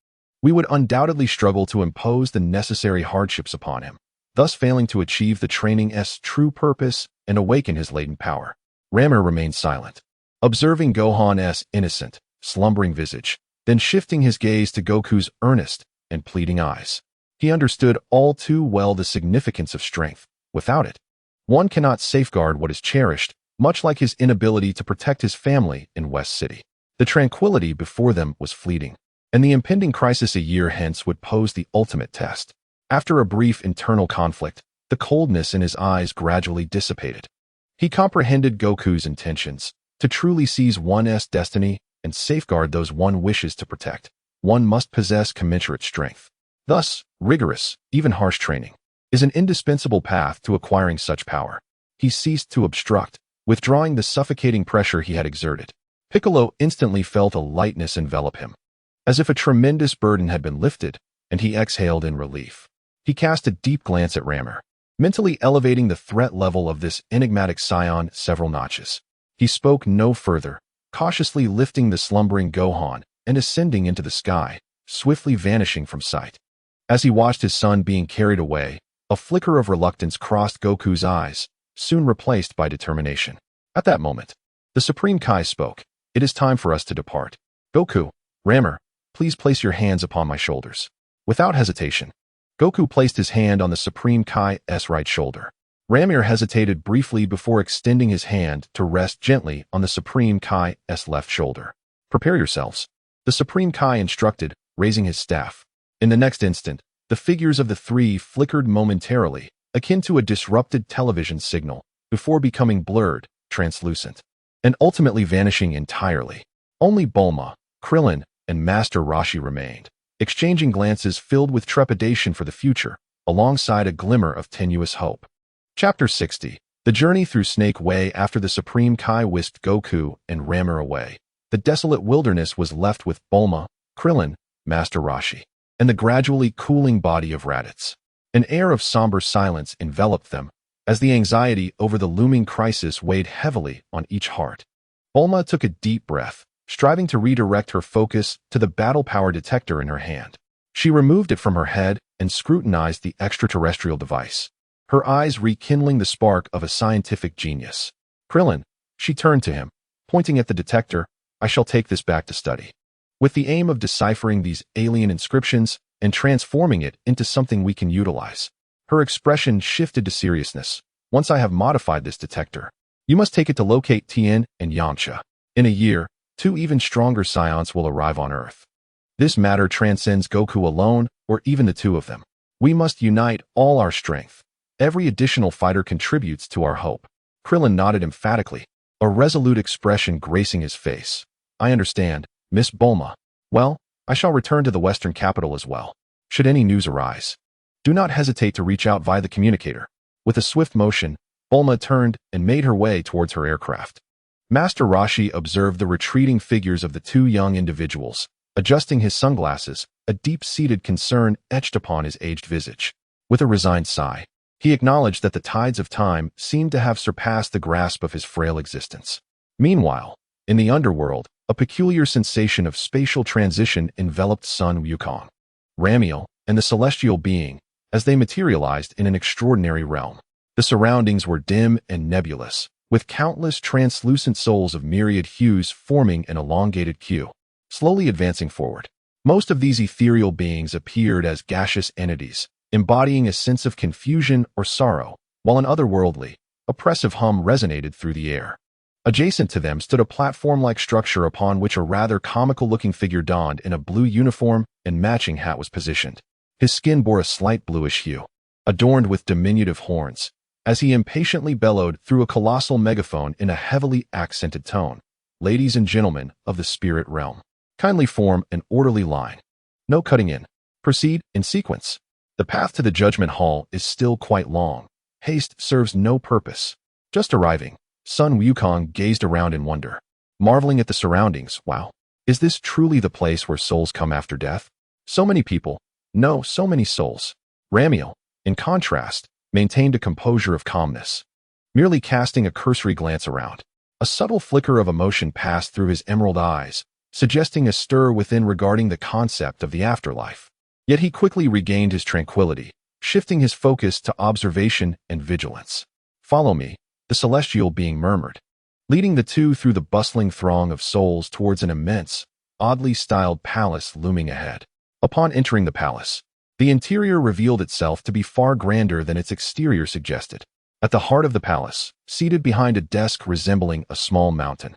we would undoubtedly struggle to impose the necessary hardships upon him, thus failing to achieve the training's true purpose and awaken his latent power. Rammer remained silent, observing Gohan's innocent, slumbering visage, then shifting his gaze to Goku's earnest and pleading eyes. He understood all too well the significance of strength. Without it, one cannot safeguard what is cherished, much like his inability to protect his family in West City. The tranquility before them was fleeting, and the impending crisis a year hence would pose the ultimate test. After a brief internal conflict, the coldness in his eyes gradually dissipated. He comprehended Goku's intentions. To truly seize one's destiny and safeguard those one wishes to protect, one must possess commensurate strength. Thus, rigorous, even harsh training is an indispensable path to acquiring such power. He ceased to obstruct, withdrawing the suffocating pressure he had exerted. Piccolo instantly felt a lightness envelop him, as if a tremendous burden had been lifted, and he exhaled in relief. He cast a deep glance at Rammer, mentally elevating the threat level of this enigmatic scion several notches. He spoke no further, cautiously lifting the slumbering Gohan and ascending into the sky, swiftly vanishing from sight. As he watched his son being carried away, a flicker of reluctance crossed Goku's eyes, soon replaced by determination. At that moment, the Supreme Kai spoke. "It is time for us to depart. Goku, Rammer, please place your hands upon my shoulders." Without hesitation, Goku placed his hand on the Supreme Kai's right shoulder. Ramir hesitated briefly before extending his hand to rest gently on the Supreme Kai's left shoulder. "Prepare yourselves," the Supreme Kai instructed, raising his staff. In the next instant, the figures of the three flickered momentarily, akin to a disrupted television signal, before becoming blurred, translucent, and ultimately vanishing entirely. Only Bulma, Krillin, and Master Roshi remained, exchanging glances filled with trepidation for the future, alongside a glimmer of tenuous hope. Chapter 60. The journey through Snake Way. After the Supreme Kai whisked Goku and Rammer away, the desolate wilderness was left with Bulma, Krillin, Master Roshi, and the gradually cooling body of Raditz. An air of somber silence enveloped them, as the anxiety over the looming crisis weighed heavily on each heart. Bulma took a deep breath, striving to redirect her focus to the battle power detector in her hand. She removed it from her head and scrutinized the extraterrestrial device, her eyes rekindling the spark of a scientific genius. Krillin, she turned to him, pointing at the detector, I shall take this back to study, with the aim of deciphering these alien inscriptions and transforming it into something we can utilize. Her expression shifted to seriousness. Once I have modified this detector, you must take it to locate Tien and Yamcha. In a year, 2 even stronger Saiyans will arrive on Earth. This matter transcends Goku alone or even the 2 of them. We must unite all our strength. Every additional fighter contributes to our hope. Krillin nodded emphatically, a resolute expression gracing his face. I understand, Miss Bulma. Well, I shall return to the Western capital as well. Should any news arise, do not hesitate to reach out via the communicator. With a swift motion, Bulma turned and made her way towards her aircraft. Master Roshi observed the retreating figures of the 2 young individuals, adjusting his sunglasses, a deep-seated concern etched upon his aged visage. With a resigned sigh, he acknowledged that the tides of time seemed to have surpassed the grasp of his frail existence. Meanwhile, in the underworld, a peculiar sensation of spatial transition enveloped Sun Wukong, Ramiel, and the celestial being as they materialized in an extraordinary realm. The surroundings were dim and nebulous, with countless translucent souls of myriad hues forming an elongated queue, slowly advancing forward. Most of these ethereal beings appeared as gaseous entities, embodying a sense of confusion or sorrow, while an otherworldly, oppressive hum resonated through the air. Adjacent to them stood a platform-like structure upon which a rather comical-looking figure donned in a blue uniform and matching hat was positioned. His skin bore a slight bluish hue, adorned with diminutive horns, as he impatiently bellowed through a colossal megaphone in a heavily accented tone. Ladies and gentlemen of the spirit realm, kindly form an orderly line. No cutting in. Proceed in sequence. The path to the Judgment Hall is still quite long. Haste serves no purpose. Just arriving, Sun Wukong gazed around in wonder, marveling at the surroundings. Wow, is this truly the place where souls come after death? So many people. No, so many souls. Ramiel, in contrast, maintained a composure of calmness, merely casting a cursory glance around. A subtle flicker of emotion passed through his emerald eyes, suggesting a stir within regarding the concept of the afterlife. Yet he quickly regained his tranquility, shifting his focus to observation and vigilance. Follow me, the celestial being murmured, leading the 2 through the bustling throng of souls towards an immense, oddly styled palace looming ahead. Upon entering the palace, the interior revealed itself to be far grander than its exterior suggested. At the heart of the palace, seated behind a desk resembling a small mountain,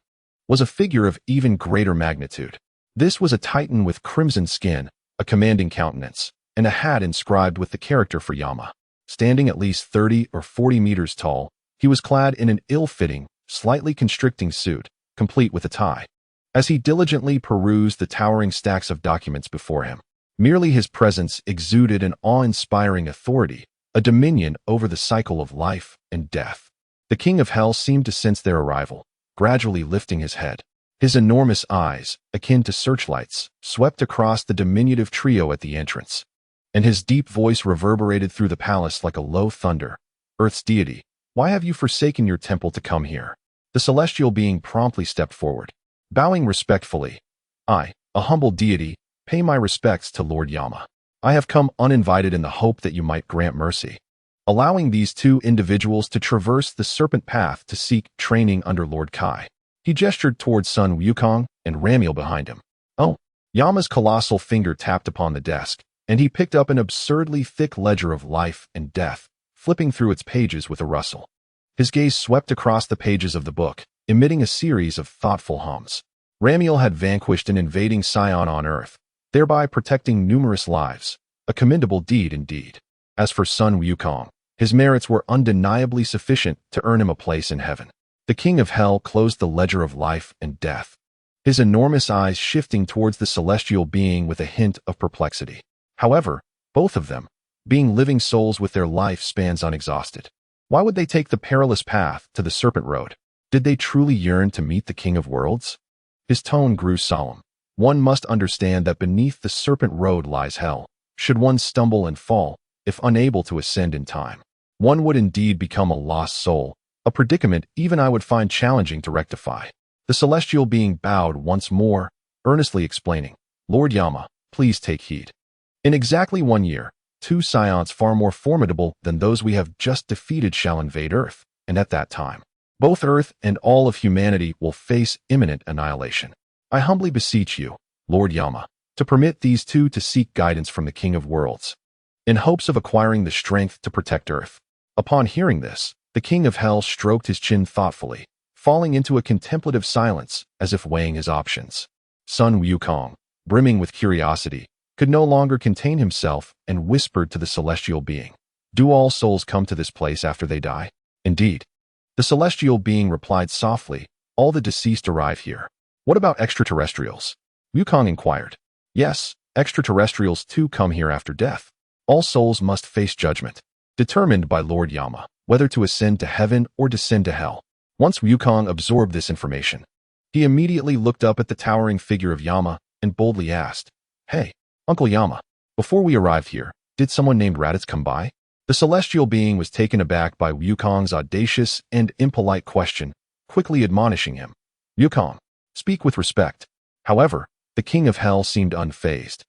was a figure of even greater magnitude. This was a titan with crimson skin, a commanding countenance, and a hat inscribed with the character for Yama. Standing at least 30 or 40 meters tall, he was clad in an ill-fitting, slightly constricting suit, complete with a tie. As he diligently perused the towering stacks of documents before him, merely his presence exuded an awe-inspiring authority, a dominion over the cycle of life and death. The King of Hell seemed to sense their arrival, gradually lifting his head. His enormous eyes, akin to searchlights, swept across the diminutive trio at the entrance, and his deep voice reverberated through the palace like a low thunder. Earth's deity, why have you forsaken your temple to come here? The celestial being promptly stepped forward, bowing respectfully. I, a humble deity, pay my respects to Lord Yama. I have come uninvited in the hope that you might grant mercy, allowing these 2 individuals to traverse the serpent path to seek training under Lord Kai. He gestured towards Sun Wukong and Ramiel behind him. Oh, Yama's colossal finger tapped upon the desk, and he picked up an absurdly thick ledger of life and death, flipping through its pages with a rustle. His gaze swept across the pages of the book, emitting a series of thoughtful hums. Ramiel had vanquished an invading Saiyan on Earth, thereby protecting numerous lives, a commendable deed indeed. As for Sun Wukong, his merits were undeniably sufficient to earn him a place in heaven. The King of Hell closed the ledger of life and death, his enormous eyes shifting towards the celestial being with a hint of perplexity. However, both of them, being living souls with their life spans unexhausted, why would they take the perilous path to the Serpent Road? Did they truly yearn to meet the King of Worlds? His tone grew solemn. One must understand that beneath the Serpent Road lies hell. Should one stumble and fall, if unable to ascend in time, one would indeed become a lost soul, a predicament even I would find challenging to rectify. The celestial being bowed once more, earnestly explaining, Lord Yama, please take heed. In exactly 1 year, 2 Saiyans far more formidable than those we have just defeated shall invade Earth, and at that time, both Earth and all of humanity will face imminent annihilation. I humbly beseech you, Lord Yama, to permit these two to seek guidance from the King of Worlds, in hopes of acquiring the strength to protect Earth. Upon hearing this, the King of Hell stroked his chin thoughtfully, falling into a contemplative silence as if weighing his options. Sun Wukong, brimming with curiosity, could no longer contain himself and whispered to the celestial being, "Do all souls come to this place after they die?" "Indeed." The celestial being replied softly, "All the deceased arrive here." "What about extraterrestrials?" Wukong inquired. "Yes, extraterrestrials too come here after death. All souls must face judgment, determined by Lord Yama, whether to ascend to heaven or descend to hell." Once Wukong absorbed this information, he immediately looked up at the towering figure of Yama and boldly asked, "Hey, Uncle Yama, before we arrived here, did someone named Raditz come by?" The celestial being was taken aback by Wukong's audacious and impolite question, quickly admonishing him, "Wukong, speak with respect." However, the King of Hell seemed unfazed,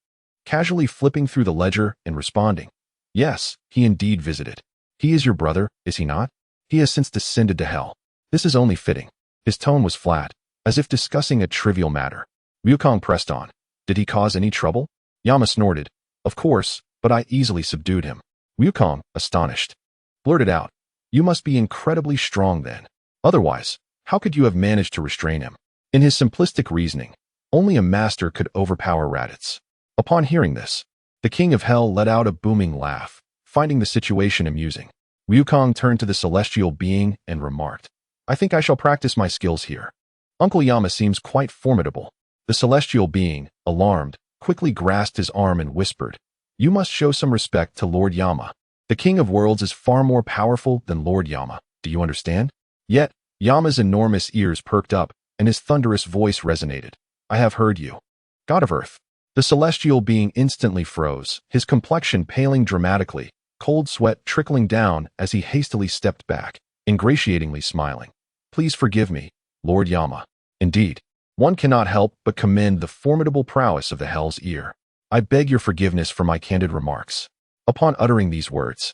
casually flipping through the ledger and responding, "Yes, he indeed visited. He is your brother, is he not? He has since descended to hell. This is only fitting." His tone was flat, as if discussing a trivial matter. Wukong pressed on, "Did he cause any trouble?" Yama snorted, "Of course, but I easily subdued him." Wukong, astonished, blurted out, "You must be incredibly strong then. Otherwise, how could you have managed to restrain him?" In his simplistic reasoning, only a master could overpower Raditz. Upon hearing this, the King of Hell let out a booming laugh, finding the situation amusing. Wukong turned to the celestial being and remarked, "I think I shall practice my skills here. Uncle Yama seems quite formidable." The celestial being, alarmed, quickly grasped his arm and whispered, "You must show some respect to Lord Yama. The King of Worlds is far more powerful than Lord Yama. Do you understand?" Yet, Yama's enormous ears perked up, and his thunderous voice resonated. "I have heard you, God of Earth." The celestial being instantly froze, his complexion paling dramatically, cold sweat trickling down as he hastily stepped back, ingratiatingly smiling. "Please forgive me, Lord Yama. Indeed, one cannot help but commend the formidable prowess of the Hell's Ear. I beg your forgiveness for my candid remarks." Upon uttering these words,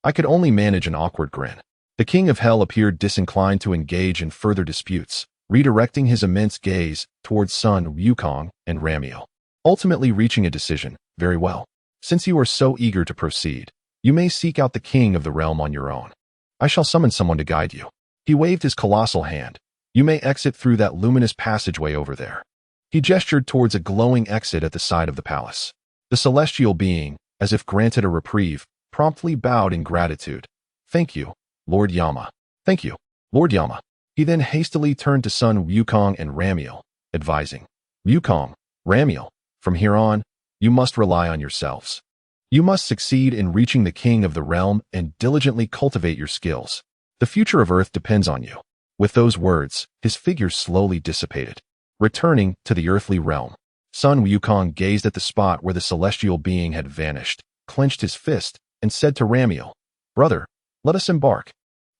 I could only manage an awkward grin. The King of Hell appeared disinclined to engage in further disputes, redirecting his immense gaze towards Sun Wukong and Ramiel. Ultimately reaching a decision, "Very well. Since you are so eager to proceed, you may seek out the King of the Realm on your own. I shall summon someone to guide you." He waved his colossal hand. "You may exit through that luminous passageway over there." He gestured towards a glowing exit at the side of the palace. The celestial being, as if granted a reprieve, promptly bowed in gratitude. "Thank you, Lord Yama." "Thank you, Lord Yama." He then hastily turned to Sun Wukong and Ramiel, advising, "Wukong, Ramiel, from here on, you must rely on yourselves. You must succeed in reaching the King of the Realm and diligently cultivate your skills. The future of Earth depends on you." With those words, his figure slowly dissipated, returning to the earthly realm. Sun Wukong gazed at the spot where the celestial being had vanished, clenched his fist, and said to Ramiel, "Brother, let us embark."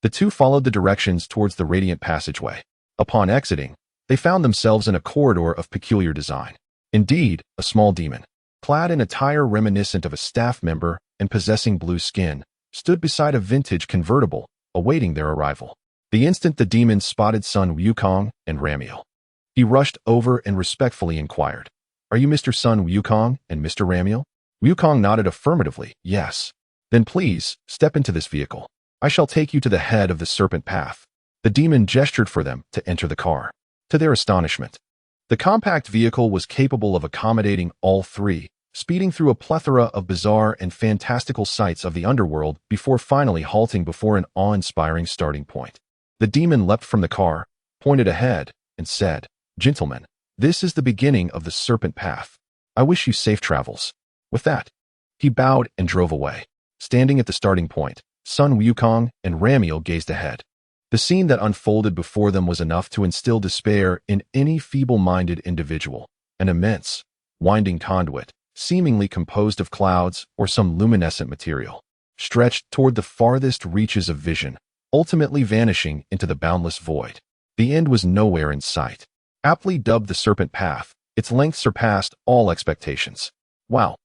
The two followed the directions towards the radiant passageway. Upon exiting, they found themselves in a corridor of peculiar design. Indeed, a small demon, clad in attire reminiscent of a staff member and possessing blue skin, stood beside a vintage convertible, awaiting their arrival. The instant the demon spotted Sun Wukong and Ramiel, he rushed over and respectfully inquired, "Are you Mr. Sun Wukong and Mr. Ramiel?" Wukong nodded affirmatively, "Yes." "Then please, step into this vehicle. I shall take you to the head of the serpent path." The demon gestured for them to enter the car. To their astonishment, the compact vehicle was capable of accommodating all three, speeding through a plethora of bizarre and fantastical sights of the underworld before finally halting before an awe-inspiring starting point. The demon leapt from the car, pointed ahead, and said, "Gentlemen, this is the beginning of the serpent path. I wish you safe travels." With that, he bowed and drove away. Standing at the starting point, Sun Wukong and Ramiel gazed ahead. The scene that unfolded before them was enough to instill despair in any feeble-minded individual. An immense, winding conduit, seemingly composed of clouds or some luminescent material, stretched toward the farthest reaches of vision, ultimately vanishing into the boundless void. The end was nowhere in sight. Aptly dubbed the Serpent Path, its length surpassed all expectations. "Wow,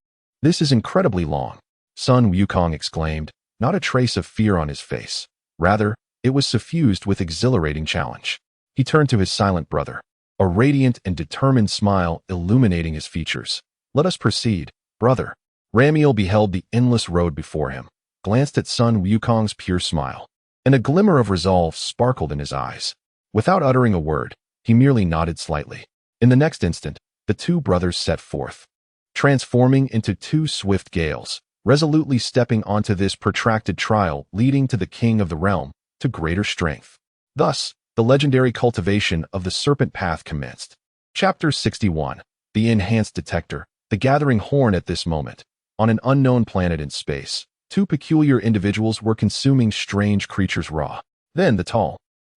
This is incredibly long, Sun Wukong exclaimed, not a trace of fear on his face. Rather, it was suffused with exhilarating challenge. He turned to his silent brother, a radiant and determined smile illuminating his features. Let us proceed, brother. Ramiel beheld the endless road before him, glanced at Sun Wukong's pure smile, and a glimmer of resolve sparkled in his eyes. Without uttering a word, he merely nodded slightly. In the next instant, the two brothers set forth, transforming into two swift gales, resolutely stepping onto this protracted trial leading to the king of the realm, to greater strength. Thus, the legendary cultivation of the serpent path commenced. Chapter 61. The Enhanced Detector. The gathering horn. At this moment, on an unknown planet in space, two peculiar individuals were consuming strange creatures raw. Then the tall,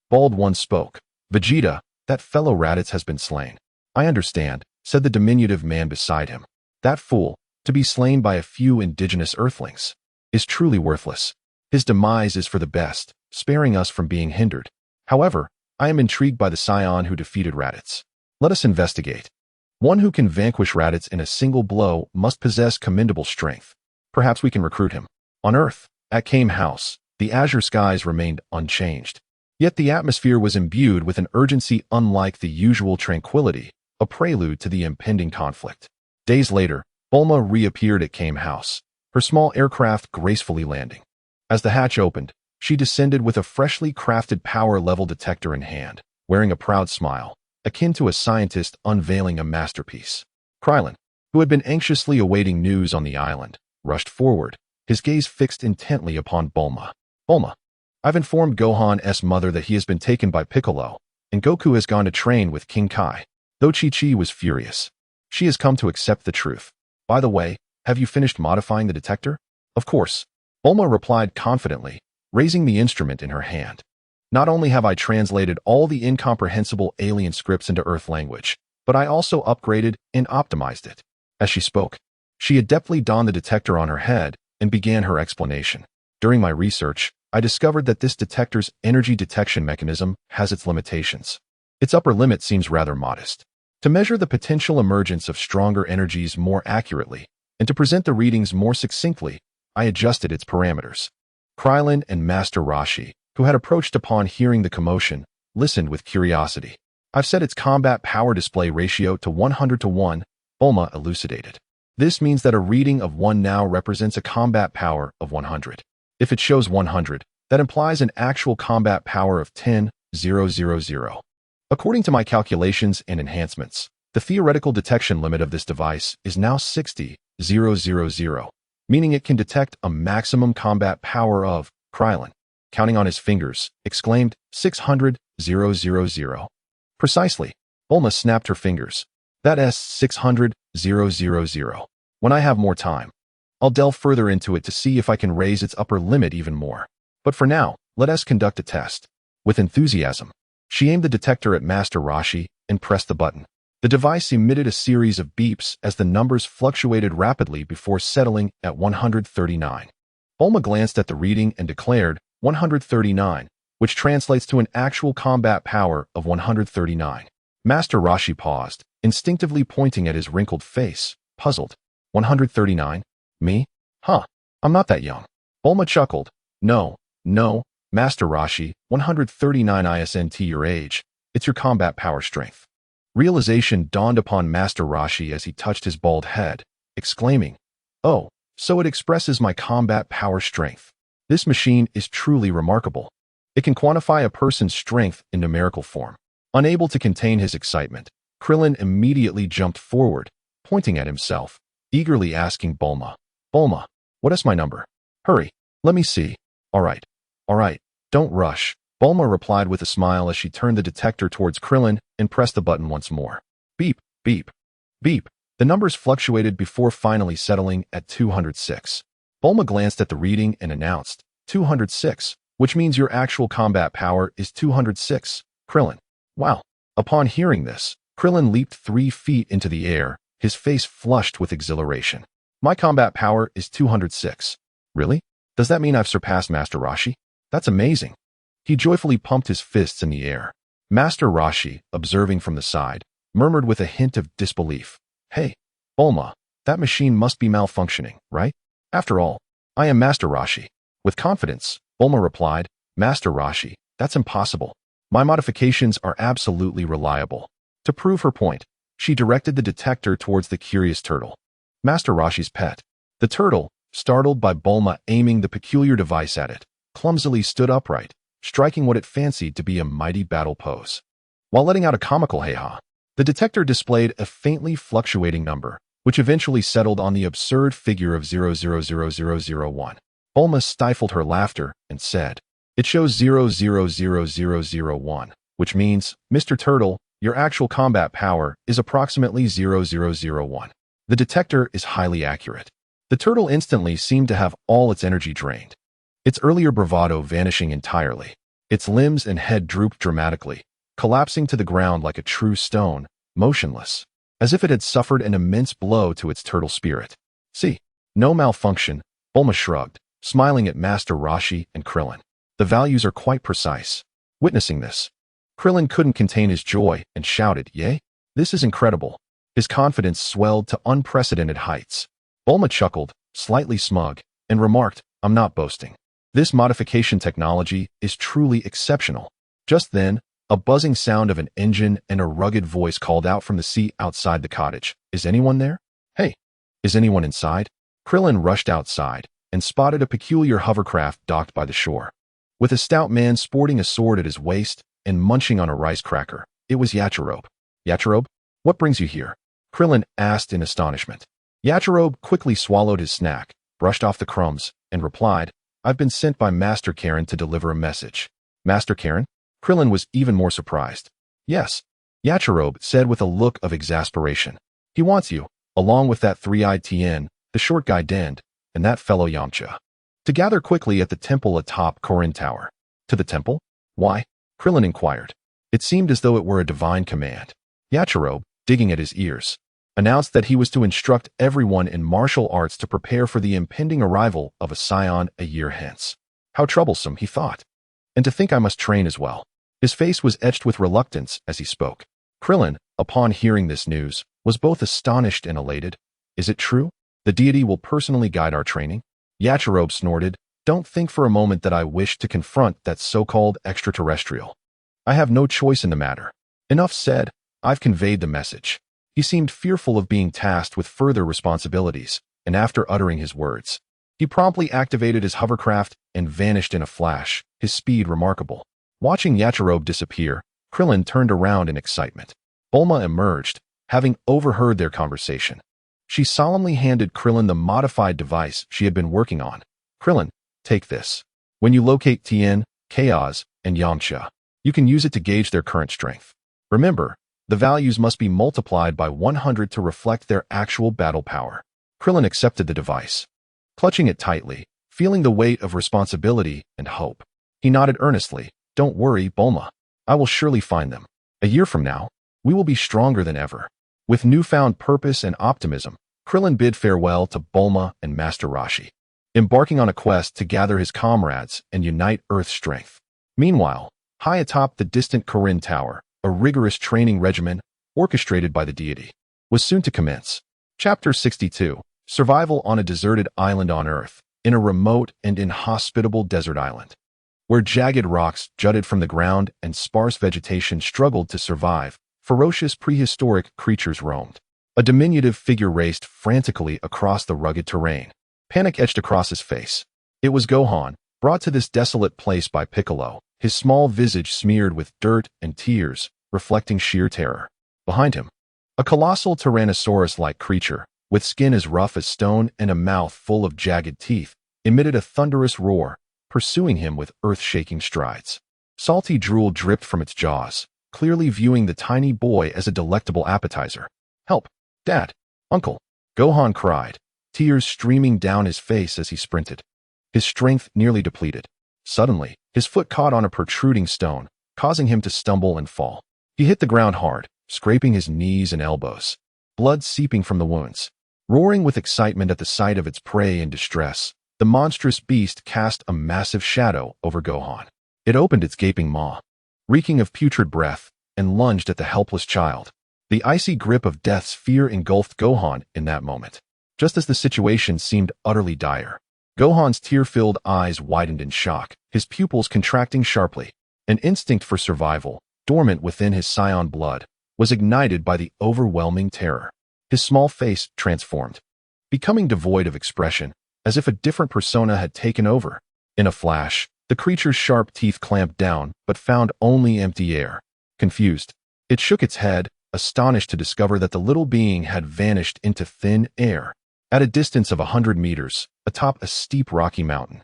bald one spoke. Vegeta, that fellow Raditz has been slain. I understand, said the diminutive man beside him. That fool, to be slain by a few indigenous earthlings, is truly worthless. His demise is for the best, sparing us from being hindered. However, I am intrigued by the Saiyan who defeated Raditz. Let us investigate. One who can vanquish Raditz in a single blow must possess commendable strength. Perhaps we can recruit him. On Earth, at Kame House, the azure skies remained unchanged. Yet the atmosphere was imbued with an urgency unlike the usual tranquility, a prelude to the impending conflict. Days later, Bulma reappeared at Kame House, her small aircraft gracefully landing. As the hatch opened, she descended with a freshly crafted power-level detector in hand, wearing a proud smile, akin to a scientist unveiling a masterpiece. Krillin, who had been anxiously awaiting news on the island, rushed forward, his gaze fixed intently upon Bulma. Bulma, I've informed Gohan's mother that he has been taken by Piccolo, and Goku has gone to train with King Kai. Though Chi-Chi was furious, she has come to accept the truth. By the way, have you finished modifying the detector? Of course, Bulma replied confidently, raising the instrument in her hand. Not only have I translated all the incomprehensible alien scripts into Earth language, but I also upgraded and optimized it. As she spoke, she adeptly donned the detector on her head and began her explanation. During my research, I discovered that this detector's energy detection mechanism has its limitations. Its upper limit seems rather modest. To measure the potential emergence of stronger energies more accurately, and to present the readings more succinctly, I adjusted its parameters. Krillin and Master Roshi, who had approached upon hearing the commotion, listened with curiosity. I've set its combat power display ratio to 100:1, Bulma elucidated. This means that a reading of 1 now represents a combat power of 100. If it shows 100, that implies an actual combat power of 10,000. According to my calculations and enhancements, the theoretical detection limit of this device is now 60,000, meaning it can detect a maximum combat power of, Krillin, counting on his fingers, exclaimed, 600,000. Precisely. Bulma snapped her fingers. That's 600,000. When I have more time, I'll delve further into it to see if I can raise its upper limit even more. But for now, let us conduct a test. With enthusiasm, she aimed the detector at Master Roshi and pressed the button. The device emitted a series of beeps as the numbers fluctuated rapidly before settling at 139. Bulma glanced at the reading and declared, 139, which translates to an actual combat power of 139. Master Roshi paused, instinctively pointing at his wrinkled face, puzzled. 139? Me? Huh, I'm not that young. Bulma chuckled. No, Master Roshi, 139 isn't your age. It's your combat power strength. Realization dawned upon Master Roshi as he touched his bald head, exclaiming, Oh, so it expresses my combat power strength. This machine is truly remarkable. It can quantify a person's strength in numerical form. Unable to contain his excitement, Krillin immediately jumped forward, pointing at himself, eagerly asking Bulma, Bulma, what is my number? Hurry, let me see. All right, don't rush. Bulma replied with a smile as she turned the detector towards Krillin and pressed the button once more. Beep, beep, beep. The numbers fluctuated before finally settling at 206. Bulma glanced at the reading and announced, 206, which means your actual combat power is 206, Krillin. Wow. Upon hearing this, Krillin leaped 3 feet into the air, his face flushed with exhilaration. My combat power is 206. Really? Does that mean I've surpassed Master Roshi? That's amazing. He joyfully pumped his fists in the air. Master Roshi, observing from the side, murmured with a hint of disbelief. Hey, Bulma, That machine must be malfunctioning, right? After all, I am Master Roshi. With confidence, Bulma replied, Master Roshi, that's impossible. My modifications are absolutely reliable. To prove her point, she directed the detector towards the curious turtle, Master Roshi's pet. The turtle, startled by Bulma aiming the peculiar device at it, clumsily stood upright, striking what it fancied to be a mighty battle pose. While letting out a comical hey-ha, the detector displayed a faintly fluctuating number, which eventually settled on the absurd figure of 0000001. Bulma stifled her laughter and said, It shows 000001, which means, Mr. Turtle, your actual combat power is approximately 0001. The detector is highly accurate. The turtle instantly seemed to have all its energy drained, its earlier bravado vanishing entirely. Its limbs and head drooped dramatically, collapsing to the ground like a true stone, motionless, as if it had suffered an immense blow to its turtle spirit. See, no malfunction, Bulma shrugged, smiling at Master Roshi and Krillin. The values are quite precise. Witnessing this, Krillin couldn't contain his joy and shouted, Yay! This is incredible. His confidence swelled to unprecedented heights. Bulma chuckled, slightly smug, and remarked, I'm not boasting. This modification technology is truly exceptional. Just then, a buzzing sound of an engine and a rugged voice called out from the seat outside the cottage. Is anyone there? Hey, is anyone inside? Krillin rushed outside and spotted a peculiar hovercraft docked by the shore. With a stout man sporting a sword at his waist and munching on a rice cracker, it was Yachirobe. Yachirobe, what brings you here? Krillin asked in astonishment. Yachirobe quickly swallowed his snack, brushed off the crumbs, and replied, I've been sent by Master Karen to deliver a message. Master Karen? Krillin was even more surprised. Yes, Yachirobe said with a look of exasperation. He wants you, along with that three-eyed Tien, the short guy Dend, and that fellow Yamcha, to gather quickly at the temple atop Korin Tower. To the temple? Why? Krillin inquired. It seemed as though it were a divine command. Yachirobe, digging at his ears, announced that he was to instruct everyone in martial arts to prepare for the impending arrival of a scion a year hence. How troublesome, he thought. And to think I must train as well. His face was etched with reluctance as he spoke. Krillin, upon hearing this news, was both astonished and elated. Is it true? The deity will personally guide our training? Yachirobe snorted, Don't think for a moment that I wish to confront that so-called extraterrestrial. I have no choice in the matter. Enough said, I've conveyed the message. He seemed fearful of being tasked with further responsibilities, and after uttering his words, he promptly activated his hovercraft and vanished in a flash, his speed remarkable. Watching Yachirobe disappear, Krillin turned around in excitement. Bulma emerged, having overheard their conversation. She solemnly handed Krillin the modified device she had been working on. Krillin, take this. When you locate Tien, Chaos, and Yamcha, you can use it to gauge their current strength. Remember, the values must be multiplied by 100 to reflect their actual battle power. Krillin accepted the device, clutching it tightly, feeling the weight of responsibility and hope. He nodded earnestly, Don't worry, Bulma. I will surely find them. A year from now, we will be stronger than ever. With newfound purpose and optimism, Krillin bid farewell to Bulma and Master Roshi, embarking on a quest to gather his comrades and unite Earth's strength. Meanwhile, high atop the distant Korin Tower, a rigorous training regimen, orchestrated by the deity, was soon to commence. Chapter 62, Survival on a Deserted Island on Earth, in a remote and inhospitable desert island, where jagged rocks jutted from the ground and sparse vegetation struggled to survive. Ferocious prehistoric creatures roamed. A diminutive figure raced frantically across the rugged terrain. Panic etched across his face. It was Gohan, brought to this desolate place by Piccolo, his small visage smeared with dirt and tears, reflecting sheer terror. Behind him, a colossal Tyrannosaurus-like creature, with skin as rough as stone and a mouth full of jagged teeth, emitted a thunderous roar, pursuing him with earth-shaking strides. Salty drool dripped from its jaws, clearly viewing the tiny boy as a delectable appetizer. Help! Dad! Uncle! Gohan cried, tears streaming down his face as he sprinted, his strength nearly depleted. Suddenly, his foot caught on a protruding stone, causing him to stumble and fall. He hit the ground hard, scraping his knees and elbows, blood seeping from the wounds. Roaring with excitement at the sight of its prey in distress, the monstrous beast cast a massive shadow over Gohan. It opened its gaping maw, reeking of putrid breath, and lunged at the helpless child. The icy grip of death's fear engulfed Gohan in that moment. Just as the situation seemed utterly dire, Gohan's tear-filled eyes widened in shock, his pupils contracting sharply. An instinct for survival, dormant within his Saiyan blood, was ignited by the overwhelming terror. His small face transformed, becoming devoid of expression, as if a different persona had taken over. In a flash, the creature's sharp teeth clamped down, but found only empty air. Confused, it shook its head, astonished to discover that the little being had vanished into thin air. At a distance of 100 meters, atop a steep rocky mountain,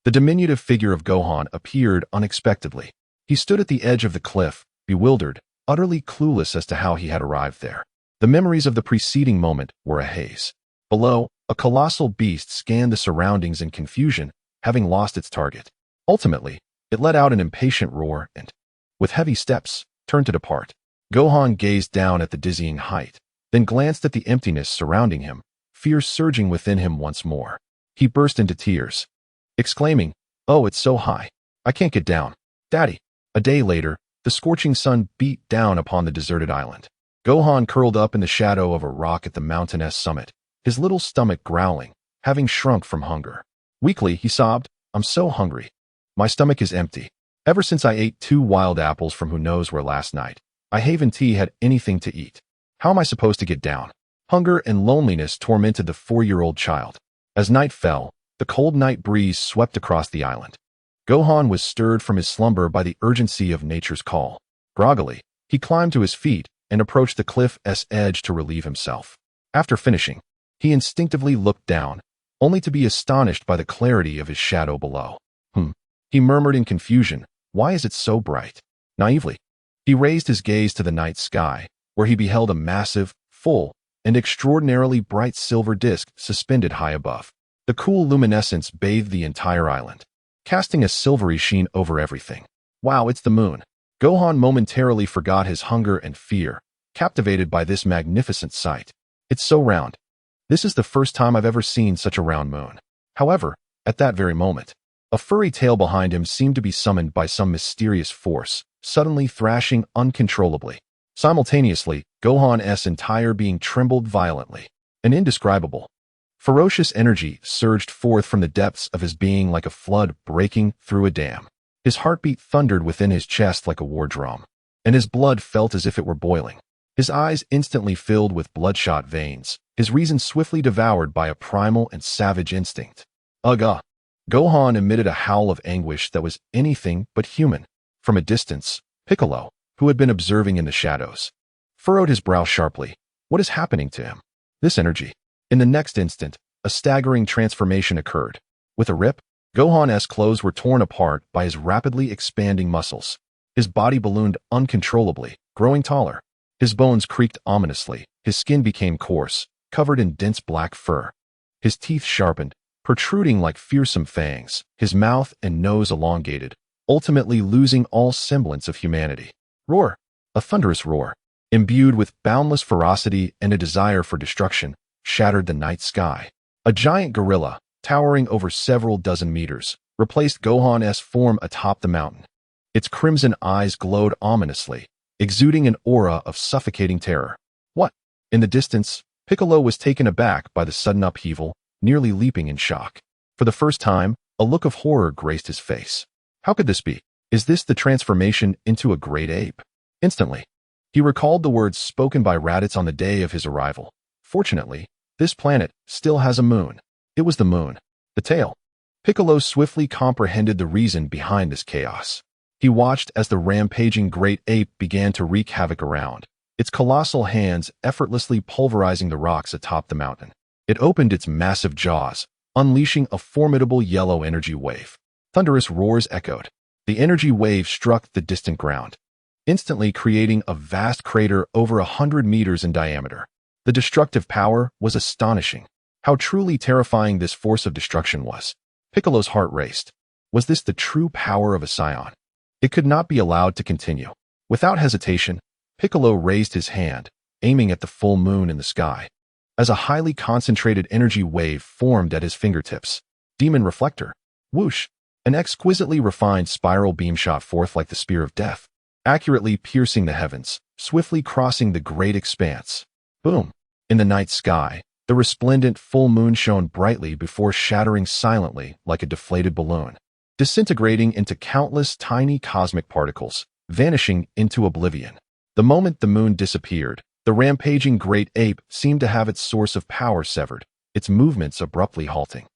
the diminutive figure of Gohan appeared unexpectedly. He stood at the edge of the cliff, bewildered, utterly clueless as to how he had arrived there. The memories of the preceding moment were a haze. Below, a colossal beast scanned the surroundings in confusion, having lost its target. Ultimately, it let out an impatient roar and, with heavy steps, turned to depart. Gohan gazed down at the dizzying height, then glanced at the emptiness surrounding him, fear surging within him once more. He burst into tears, exclaiming, "Oh, it's so high. I can't get down. Daddy." A day later, the scorching sun beat down upon the deserted island. Gohan curled up in the shadow of a rock at the mountain's summit, his little stomach growling, having shrunk from hunger. Weakly, he sobbed, "I'm so hungry. My stomach is empty. Ever since I ate 2 wild apples from who knows where last night, I haven't had anything to eat. How am I supposed to get down?" Hunger and loneliness tormented the 4-year-old child. As night fell, the cold night breeze swept across the island. Gohan was stirred from his slumber by the urgency of nature's call. Groggily, he climbed to his feet and approached the cliff's edge to relieve himself. After finishing, he instinctively looked down, only to be astonished by the clarity of his shadow below. He murmured in confusion, "Why is it so bright?" Naively, he raised his gaze to the night sky, where he beheld a massive, full, and extraordinarily bright silver disk suspended high above. The cool luminescence bathed the entire island, casting a silvery sheen over everything. "Wow, it's the moon." Gohan momentarily forgot his hunger and fear, captivated by this magnificent sight. "It's so round. This is the first time I've ever seen such a round moon." However, at that very moment, a furry tail behind him seemed to be summoned by some mysterious force, suddenly thrashing uncontrollably. Simultaneously, Gohan's entire being trembled violently. An indescribable, ferocious energy surged forth from the depths of his being like a flood breaking through a dam. His heartbeat thundered within his chest like a war drum, and his blood felt as if it were boiling. His eyes instantly filled with bloodshot veins, his reason swiftly devoured by a primal and savage instinct. Ugh! Gohan emitted a howl of anguish that was anything but human. From a distance, Piccolo, who had been observing in the shadows, furrowed his brow sharply. What is happening to him? This energy. In the next instant, a staggering transformation occurred. With a rip, Gohan's clothes were torn apart by his rapidly expanding muscles. His body ballooned uncontrollably, growing taller. His bones creaked ominously, his skin became coarse, covered in dense black fur. His teeth sharpened, protruding like fearsome fangs, his mouth and nose elongated, ultimately losing all semblance of humanity. Roar! A thunderous roar, imbued with boundless ferocity and a desire for destruction, shattered the night sky. A giant gorilla, towering over several dozen meters, replaced Gohan's form atop the mountain. Its crimson eyes glowed ominously, exuding an aura of suffocating terror. What? In the distance, Piccolo was taken aback by the sudden upheaval, nearly leaping in shock. For the first time, a look of horror graced his face. How could this be? Is this the transformation into a great ape? Instantly, he recalled the words spoken by Raditz on the day of his arrival. Fortunately, this planet still has a moon. It was the moon. The tail. Piccolo swiftly comprehended the reason behind this chaos. He watched as the rampaging great ape began to wreak havoc around, its colossal hands effortlessly pulverizing the rocks atop the mountain. It opened its massive jaws, unleashing a formidable yellow energy wave. Thunderous roars echoed. The energy wave struck the distant ground, instantly creating a vast crater over 100 meters in diameter. The destructive power was astonishing. How truly terrifying this force of destruction was. Piccolo's heart raced. Was this the true power of a Saiyan? It could not be allowed to continue. Without hesitation, Piccolo raised his hand, aiming at the full moon in the sky. As a highly concentrated energy wave formed at his fingertips, Demon Reflector, whoosh, an exquisitely refined spiral beam shot forth like the spear of death, accurately piercing the heavens, swiftly crossing the great expanse. Boom! In the night sky, The resplendent full moon shone brightly before shattering silently like a deflated balloon, disintegrating into countless tiny cosmic particles, vanishing into oblivion. The moment the moon disappeared, the rampaging great ape seemed to have its source of power severed, its movements abruptly halting.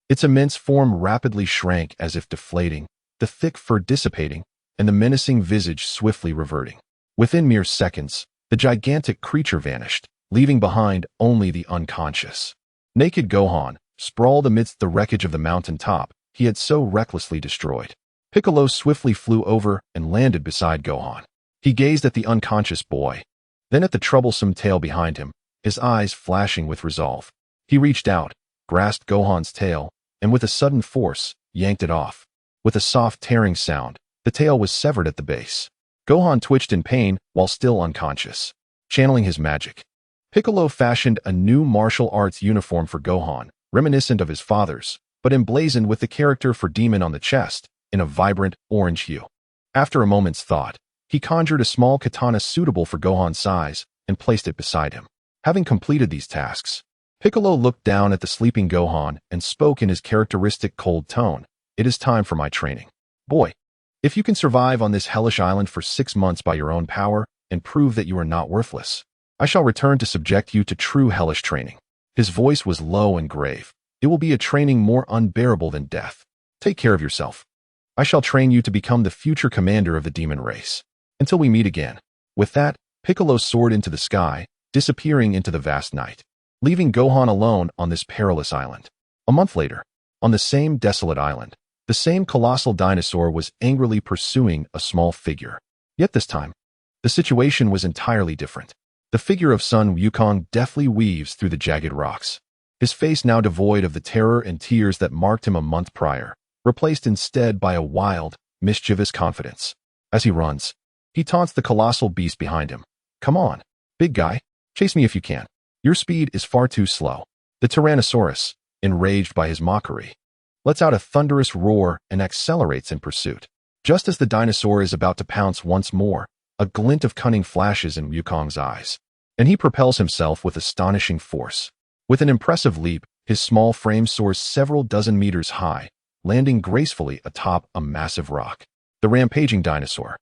Its immense form rapidly shrank as if deflating, the thick fur dissipating, and the menacing visage swiftly reverting. Within mere seconds, the gigantic creature vanished, leaving behind only the unconscious. Naked Gohan, sprawled amidst the wreckage of the mountain top he had so recklessly destroyed. Piccolo swiftly flew over and landed beside Gohan. He gazed at the unconscious boy, then at the troublesome tail behind him, his eyes flashing with resolve. He reached out, grasped Gohan's tail, and with a sudden force, yanked it off. With a soft tearing sound, the tail was severed at the base. Gohan twitched in pain while still unconscious. Channeling his magic, Piccolo fashioned a new martial arts uniform for Gohan, reminiscent of his father's, but emblazoned with the character for Demon on the chest, in a vibrant orange hue. After a moment's thought, he conjured a small katana suitable for Gohan's size and placed it beside him. Having completed these tasks, Piccolo looked down at the sleeping Gohan and spoke in his characteristic cold tone. "It is time for my training. Boy, if you can survive on this hellish island for 6 months by your own power and prove that you are not worthless, I shall return to subject you to true hellish training." His voice was low and grave. "It will be a training more unbearable than death. Take care of yourself. I shall train you to become the future commander of the demon race. Until we meet again." With that, Piccolo soared into the sky, disappearing into the vast night, leaving Gohan alone on this perilous island. A month later, on the same desolate island, the same colossal dinosaur was angrily pursuing a small figure. Yet this time, the situation was entirely different. The figure of Sun Wukong deftly weaves through the jagged rocks, his face now devoid of the terror and tears that marked him a month prior, replaced instead by a wild, mischievous confidence. As he runs, he taunts the colossal beast behind him. "Come on, big guy, chase me if you can. Your speed is far too slow." The Tyrannosaurus, enraged by his mockery, lets out a thunderous roar and accelerates in pursuit. Just as the dinosaur is about to pounce once more, a glint of cunning flashes in Wukong's eyes, and he propels himself with astonishing force. With an impressive leap, his small frame soars several dozen meters high, landing gracefully atop a massive rock. The rampaging dinosaur,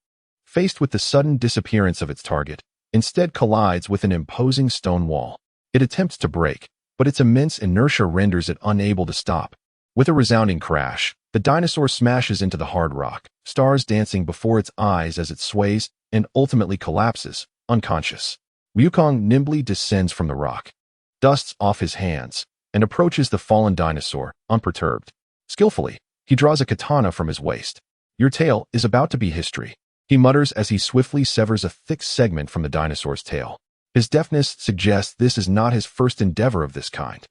faced with the sudden disappearance of its target, instead collides with an imposing stone wall. It attempts to break, but its immense inertia renders it unable to stop. With a resounding crash, the dinosaur smashes into the hard rock, stars dancing before its eyes as it sways and ultimately collapses, unconscious. Wukong nimbly descends from the rock, dusts off his hands, and approaches the fallen dinosaur, unperturbed. Skillfully, he draws a katana from his waist. "Your tale is about to be history," he mutters as he swiftly severs a thick segment from the dinosaur's tail. His deftness suggests this is not his first endeavor of this kind.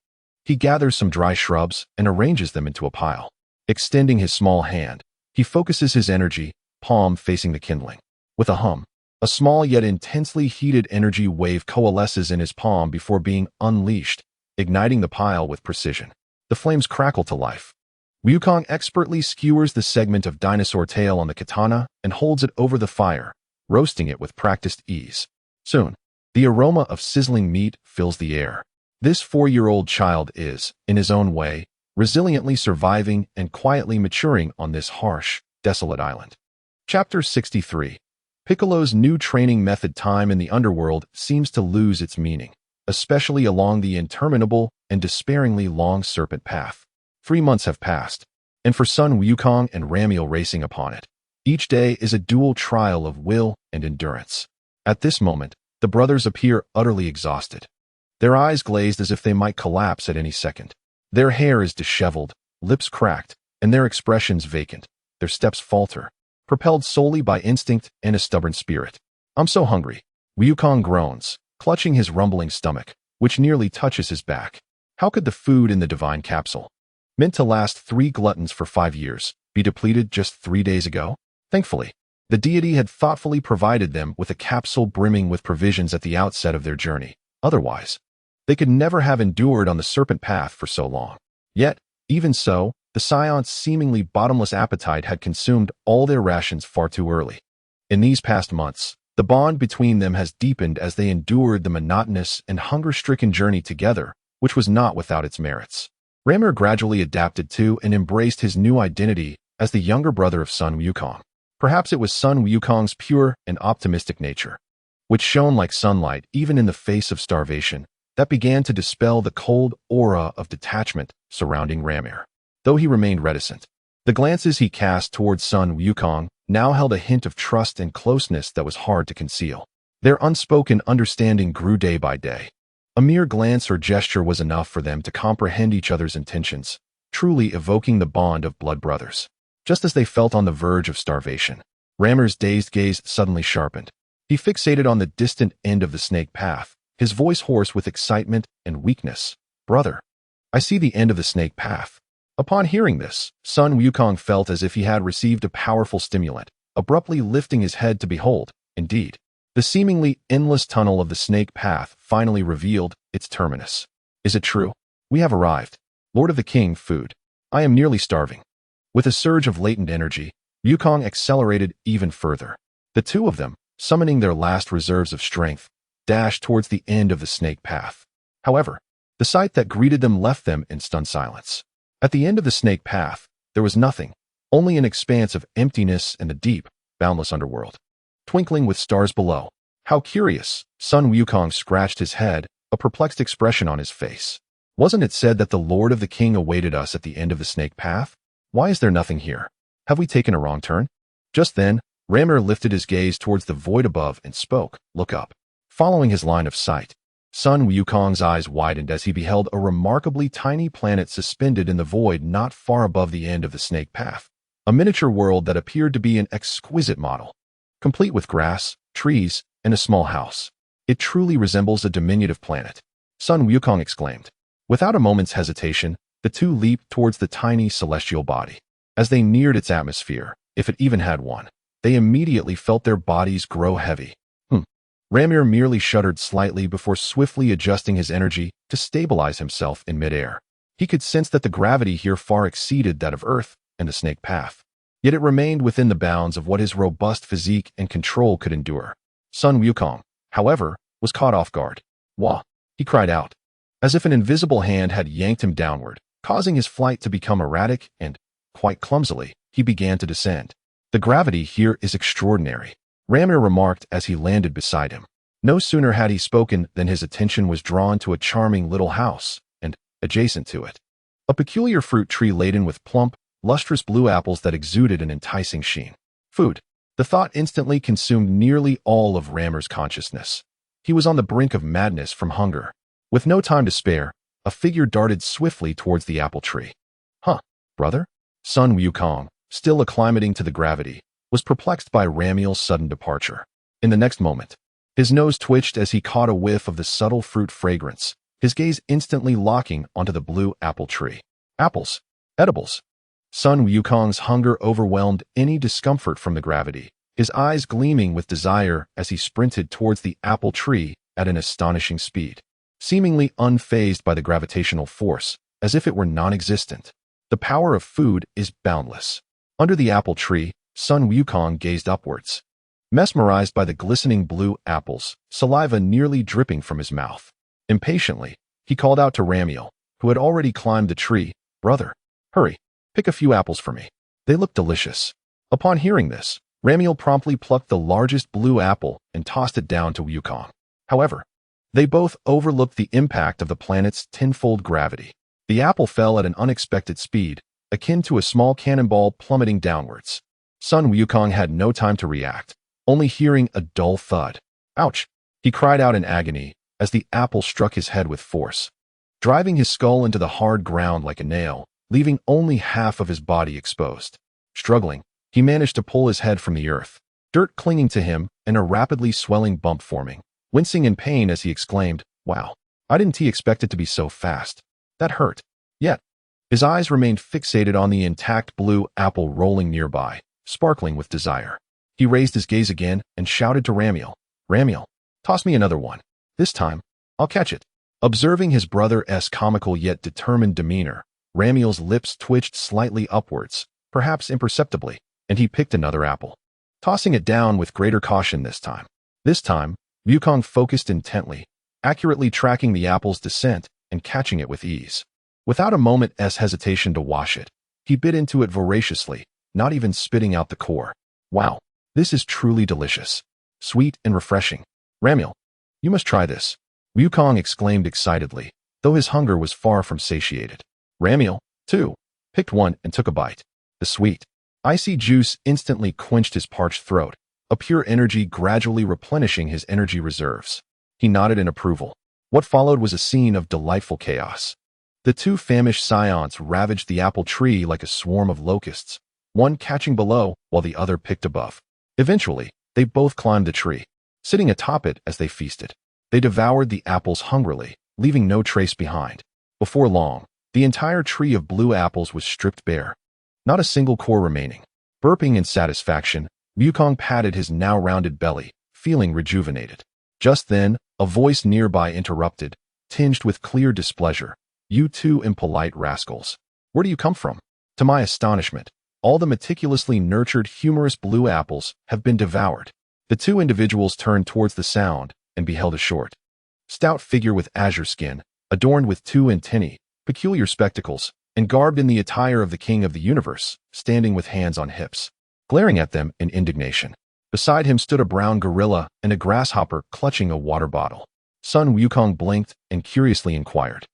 He gathers some dry shrubs and arranges them into a pile. Extending his small hand, he focuses his energy, palm facing the kindling. With a hum, a small yet intensely heated energy wave coalesces in his palm before being unleashed, igniting the pile with precision. The flames crackle to life. Wukong expertly skewers the segment of dinosaur tail on the katana and holds it over the fire, roasting it with practiced ease. Soon, the aroma of sizzling meat fills the air. This 4-year-old child is, in his own way, resiliently surviving and quietly maturing on this harsh, desolate island. Chapter 63. Piccolo's new training method. Time in the underworld seems to lose its meaning, especially along the interminable and despairingly long serpent path. 3 months have passed, and for Sun Wukong and Ramiel racing upon it, each day is a dual trial of will and endurance. At this moment, the brothers appear utterly exhausted, their eyes glazed as if they might collapse at any second. Their hair is disheveled, lips cracked, and their expressions vacant. Their steps falter, propelled solely by instinct and a stubborn spirit. "I'm so hungry," Wukong groans, clutching his rumbling stomach, which nearly touches his back. How could the food in the divine capsule, meant to last 3 gluttons for 5 years, be depleted just 3 days ago? Thankfully, the deity had thoughtfully provided them with a capsule brimming with provisions at the outset of their journey. Otherwise, they could never have endured on the serpent path for so long. Yet, even so, the Scion's seemingly bottomless appetite had consumed all their rations far too early. In these past months, the bond between them has deepened as they endured the monotonous and hunger-stricken journey together, which was not without its merits. Ramir gradually adapted to and embraced his new identity as the younger brother of Sun Wukong. Perhaps it was Sun Wukong's pure and optimistic nature, which shone like sunlight even in the face of starvation, that began to dispel the cold aura of detachment surrounding Ramir. Though he remained reticent, the glances he cast towards Sun Wukong now held a hint of trust and closeness that was hard to conceal. Their unspoken understanding grew day by day. A mere glance or gesture was enough for them to comprehend each other's intentions, truly evoking the bond of blood brothers. Just as they felt on the verge of starvation, Ramir's dazed gaze suddenly sharpened. He fixated on the distant end of the snake path, his voice hoarse with excitement and weakness. "Brother, I see the end of the snake path." Upon hearing this, Sun Wukong felt as if he had received a powerful stimulant, abruptly lifting his head to behold. Indeed, the seemingly endless tunnel of the snake path finally revealed its terminus. "Is it true? We have arrived. Lord of the King, food. I am nearly starving." With a surge of latent energy, Wukong accelerated even further. The two of them, summoning their last reserves of strength, dashed towards the end of the snake path. However, the sight that greeted them left them in stunned silence. At the end of the snake path, there was nothing, only an expanse of emptiness and the deep, boundless underworld, twinkling with stars below. How curious! Sun Wukong scratched his head, a perplexed expression on his face. Wasn't it said that the Lord of the King awaited us at the end of the snake path? Why is there nothing here? Have we taken a wrong turn? Just then, Ramir lifted his gaze towards the void above and spoke. "Look up." Following his line of sight, Sun Wukong's eyes widened as he beheld a remarkably tiny planet suspended in the void not far above the end of the snake path. A miniature world that appeared to be an exquisite model, complete with grass, trees, and a small house. "It truly resembles a diminutive planet," Sun Wukong exclaimed. Without a moment's hesitation, the two leaped towards the tiny celestial body. As they neared its atmosphere, if it even had one, they immediately felt their bodies grow heavy. Ramir merely shuddered slightly before swiftly adjusting his energy to stabilize himself in midair. He could sense that the gravity here far exceeded that of Earth and the snake path. Yet it remained within the bounds of what his robust physique and control could endure. Sun Wukong, however, was caught off guard. "Wah!" he cried out, as if an invisible hand had yanked him downward, causing his flight to become erratic and, quite clumsily, he began to descend. "The gravity here is extraordinary," Ramir remarked as he landed beside him. No sooner had he spoken than his attention was drawn to a charming little house, and, adjacent to it, a peculiar fruit tree laden with plump, lustrous blue apples that exuded an enticing sheen. Food. The thought instantly consumed nearly all of Ramir's consciousness. He was on the brink of madness from hunger. With no time to spare, a figure darted swiftly towards the apple tree. Brother?" Sun Wukong, still acclimating to the gravity, was perplexed by Ramir's sudden departure. In the next moment, his nose twitched as he caught a whiff of the subtle fruit fragrance, his gaze instantly locking onto the blue apple tree. Apples. Edibles. Sun Wukong's hunger overwhelmed any discomfort from the gravity, his eyes gleaming with desire as he sprinted towards the apple tree at an astonishing speed, seemingly unfazed by the gravitational force, as if it were non-existent. The power of food is boundless. Under the apple tree, Sun Wukong gazed upwards, mesmerized by the glistening blue apples, saliva nearly dripping from his mouth. Impatiently, he called out to Ramir, who had already climbed the tree. "Brother, hurry, pick a few apples for me. They look delicious." Upon hearing this, Ramir promptly plucked the largest blue apple and tossed it down to Wukong. However, they both overlooked the impact of the planet's tenfold gravity. The apple fell at an unexpected speed, akin to a small cannonball plummeting downwards. Sun Wukong had no time to react, only hearing a dull thud. "Ouch!" he cried out in agony as the apple struck his head with force, driving his skull into the hard ground like a nail, leaving only half of his body exposed. Struggling, he managed to pull his head from the earth, dirt clinging to him and a rapidly swelling bump forming. Wincing in pain as he exclaimed, "Wow, I didn't expect it to be so fast. That hurt." Yet, his eyes remained fixated on the intact blue apple rolling nearby, sparkling with desire. He raised his gaze again and shouted to Ramir, "Ramir, toss me another one. This time, I'll catch it." Observing his brother's comical yet determined demeanor, Ramir's lips twitched slightly upwards, perhaps imperceptibly, and he picked another apple, tossing it down with greater caution this time. Wukong focused intently, accurately tracking the apple's descent, and catching it with ease. Without a moment's hesitation to wash it, he bit into it voraciously, not even spitting out the core. Wow, this is truly delicious. Sweet and refreshing. Ramil, you must try this, Wukong exclaimed excitedly, though his hunger was far from satiated. Ramil, too, picked one and took a bite. The sweet, icy juice instantly quenched his parched throat, a pure energy gradually replenishing his energy reserves. He nodded in approval. What followed was a scene of delightful chaos. The two famished Saiyans ravaged the apple tree like a swarm of locusts, one catching below while the other picked above. Eventually, they both climbed the tree, sitting atop it as they feasted. They devoured the apples hungrily, leaving no trace behind. Before long, the entire tree of blue apples was stripped bare. Not a single core remaining. Burping in satisfaction, Wukong patted his now rounded belly, feeling rejuvenated. Just then, a voice nearby interrupted, tinged with clear displeasure. You two impolite rascals. Where do you come from? To my astonishment, all the meticulously nurtured humorous blue apples have been devoured. The two individuals turned towards the sound and beheld a short, stout figure with azure skin, adorned with two antennae, peculiar spectacles, and garbed in the attire of the king of the universe, standing with hands on hips, glaring at them in indignation. Beside him stood a brown gorilla and a grasshopper clutching a water bottle. Sun Wukong blinked and curiously inquired,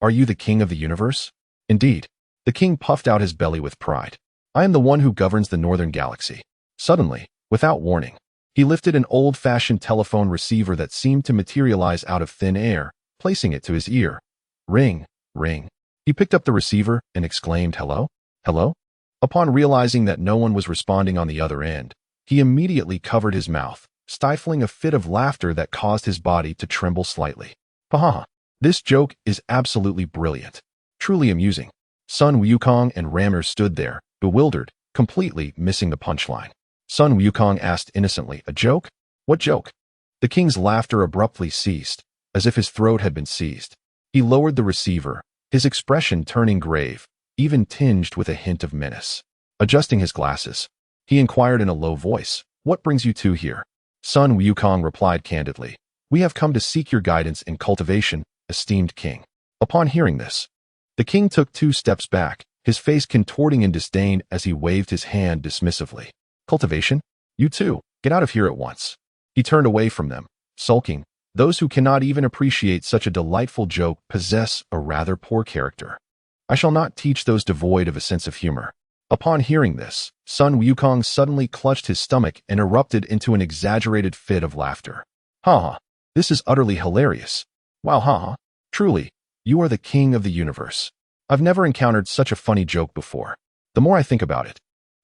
"Are you the king of the universe?" "Indeed." The king puffed out his belly with pride. "I am the one who governs the northern galaxy." Suddenly, without warning, he lifted an old-fashioned telephone receiver that seemed to materialize out of thin air, placing it to his ear. Ring, ring. He picked up the receiver and exclaimed, "Hello? Hello?" Upon realizing that no one was responding on the other end, he immediately covered his mouth, stifling a fit of laughter that caused his body to tremble slightly. "Haha, this joke is absolutely brilliant. Truly amusing." Sun Wukong and Ramir stood there, bewildered, completely missing the punchline. Sun Wukong asked innocently, "A joke? What joke?" The king's laughter abruptly ceased, as if his throat had been seized. He lowered the receiver, his expression turning grave, even tinged with a hint of menace. Adjusting his glasses, he inquired in a low voice, "What brings you two here?" Sun Wukong replied candidly, "We have come to seek your guidance in cultivation, esteemed king." Upon hearing this, the king took 2 steps back, his face contorting in disdain as he waved his hand dismissively. "Cultivation? You two, get out of here at once." He turned away from them, sulking. Those who cannot even appreciate such a delightful joke possess a rather poor character. I shall not teach those devoid of a sense of humor. Upon hearing this, Sun Wukong suddenly clutched his stomach and erupted into an exaggerated fit of laughter. "Ha! This is utterly hilarious. Wow, ha! Truly, you are the king of the universe. I've never encountered such a funny joke before. The more I think about it,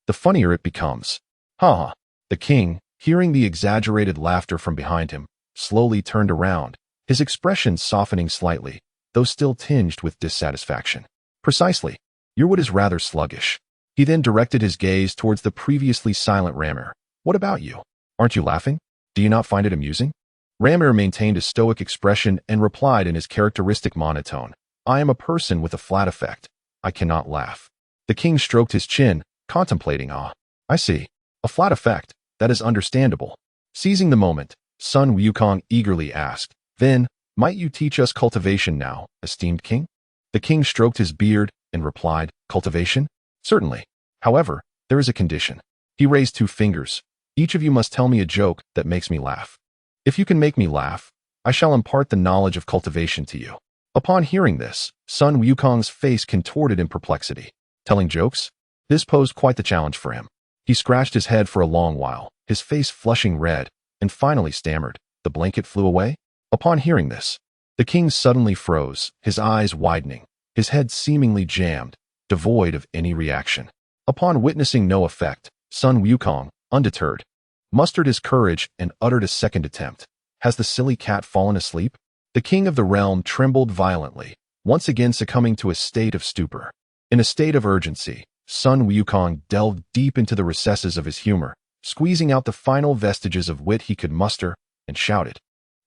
the funnier it becomes. Ha!" The king, hearing the exaggerated laughter from behind him, slowly turned around, his expression softening slightly, though still tinged with dissatisfaction. "Precisely. Your wit is rather sluggish." He then directed his gaze towards the previously silent Ramir. "What about you? Aren't you laughing? Do you not find it amusing?" Ramir maintained a stoic expression and replied in his characteristic monotone, "I am a person with a flat effect. I cannot laugh." The king stroked his chin, contemplating. "Ah, I see. A flat effect. That is understandable." Seizing the moment, Sun Wukong eagerly asked, "Then, might you teach us cultivation now, esteemed king?" The king stroked his beard and replied, "Cultivation? Certainly. However, there is a condition." He raised 2 fingers. "Each of you must tell me a joke that makes me laugh. If you can make me laugh, I shall impart the knowledge of cultivation to you." Upon hearing this, Sun Wukong's face contorted in perplexity. Telling jokes? This posed quite the challenge for him. He scratched his head for a long while, his face flushing red, and finally stammered, "The blanket flew away?" Upon hearing this, the king suddenly froze, his eyes widening, his head seemingly jammed, devoid of any reaction. Upon witnessing no effect, Sun Wukong, undeterred, mustered his courage and uttered a second attempt. "Has the silly cat fallen asleep?" The king of the realm trembled violently, once again succumbing to a state of stupor. In a state of urgency, Sun Wukong delved deep into the recesses of his humor, squeezing out the final vestiges of wit he could muster, and shouted,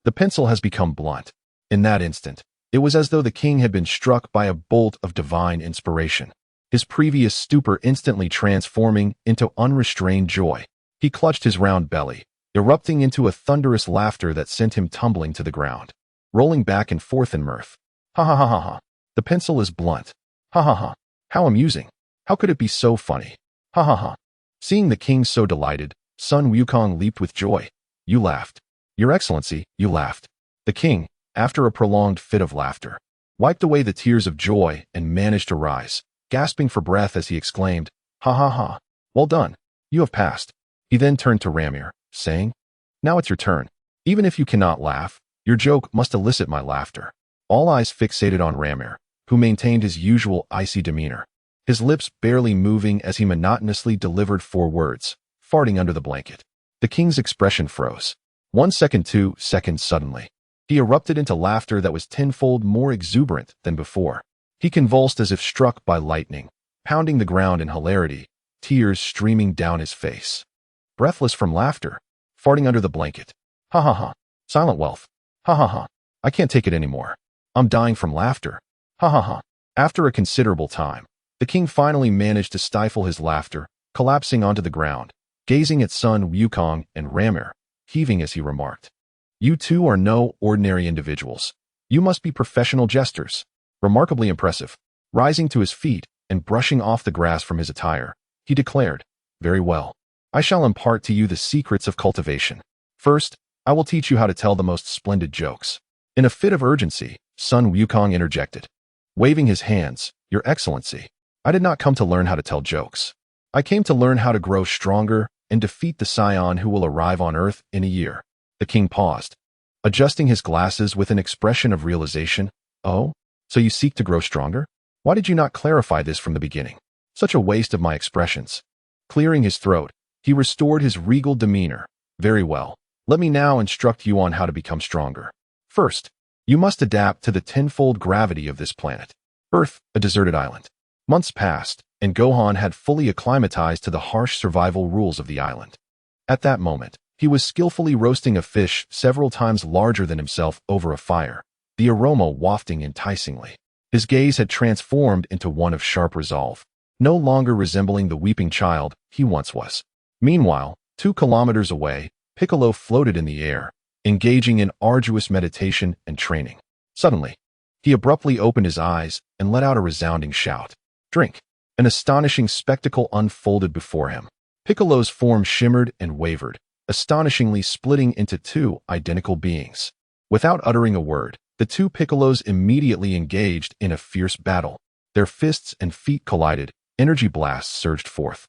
"The pencil has become blunt." In that instant, it was as though the king had been struck by a bolt of divine inspiration, his previous stupor instantly transforming into unrestrained joy. He clutched his round belly, erupting into a thunderous laughter that sent him tumbling to the ground, rolling back and forth in mirth. Ha ha ha ha ha. The pencil is blunt. Ha ha ha. How amusing. How could it be so funny? Ha ha ha. Seeing the king so delighted, Sun Wukong leaped with joy. You laughed. Your Excellency, you laughed. The king, after a prolonged fit of laughter, wiped away the tears of joy and managed to rise, gasping for breath as he exclaimed, Ha ha ha. Well done. You have passed. He then turned to Ramir, saying, Now it's your turn. Even if you cannot laugh, your joke must elicit my laughter. All eyes fixated on Ramir, who maintained his usual icy demeanor, his lips barely moving as he monotonously delivered 4 words, farting under the blanket. The king's expression froze. 1 second, 2 seconds suddenly. He erupted into laughter that was tenfold more exuberant than before. He convulsed as if struck by lightning, pounding the ground in hilarity, tears streaming down his face. Breathless from laughter, farting under the blanket. Ha ha ha. Silent wealth. Ha ha ha. I can't take it anymore. I'm dying from laughter. Ha ha ha. After a considerable time, the king finally managed to stifle his laughter, collapsing onto the ground, gazing at Sun Wukong and Ramir, heaving as he remarked, You two are no ordinary individuals. You must be professional jesters. Remarkably impressive. Rising to his feet and brushing off the grass from his attire, he declared, Very well. I shall impart to you the secrets of cultivation. First, I will teach you how to tell the most splendid jokes. In a fit of urgency, Sun Wukong interjected, waving his hands, Your Excellency, I did not come to learn how to tell jokes. I came to learn how to grow stronger and defeat the scion who will arrive on Earth in a year. The king paused, adjusting his glasses with an expression of realization. Oh, so you seek to grow stronger? Why did you not clarify this from the beginning? Such a waste of my expressions. Clearing his throat, he restored his regal demeanor. Very well. Let me now instruct you on how to become stronger. First, you must adapt to the tenfold gravity of this planet. Earth, a deserted island. Months passed, and Gohan had fully acclimatized to the harsh survival rules of the island. At that moment, he was skillfully roasting a fish several times larger than himself over a fire, the aroma wafting enticingly. His gaze had transformed into one of sharp resolve, no longer resembling the weeping child he once was. Meanwhile, 2 kilometers away, Piccolo floated in the air, engaging in arduous meditation and training. Suddenly, he abruptly opened his eyes and let out a resounding shout. Drink! An astonishing spectacle unfolded before him. Piccolo's form shimmered and wavered, astonishingly splitting into 2 identical beings. Without uttering a word, the 2 Piccolos immediately engaged in a fierce battle. Their fists and feet collided, energy blasts surged forth,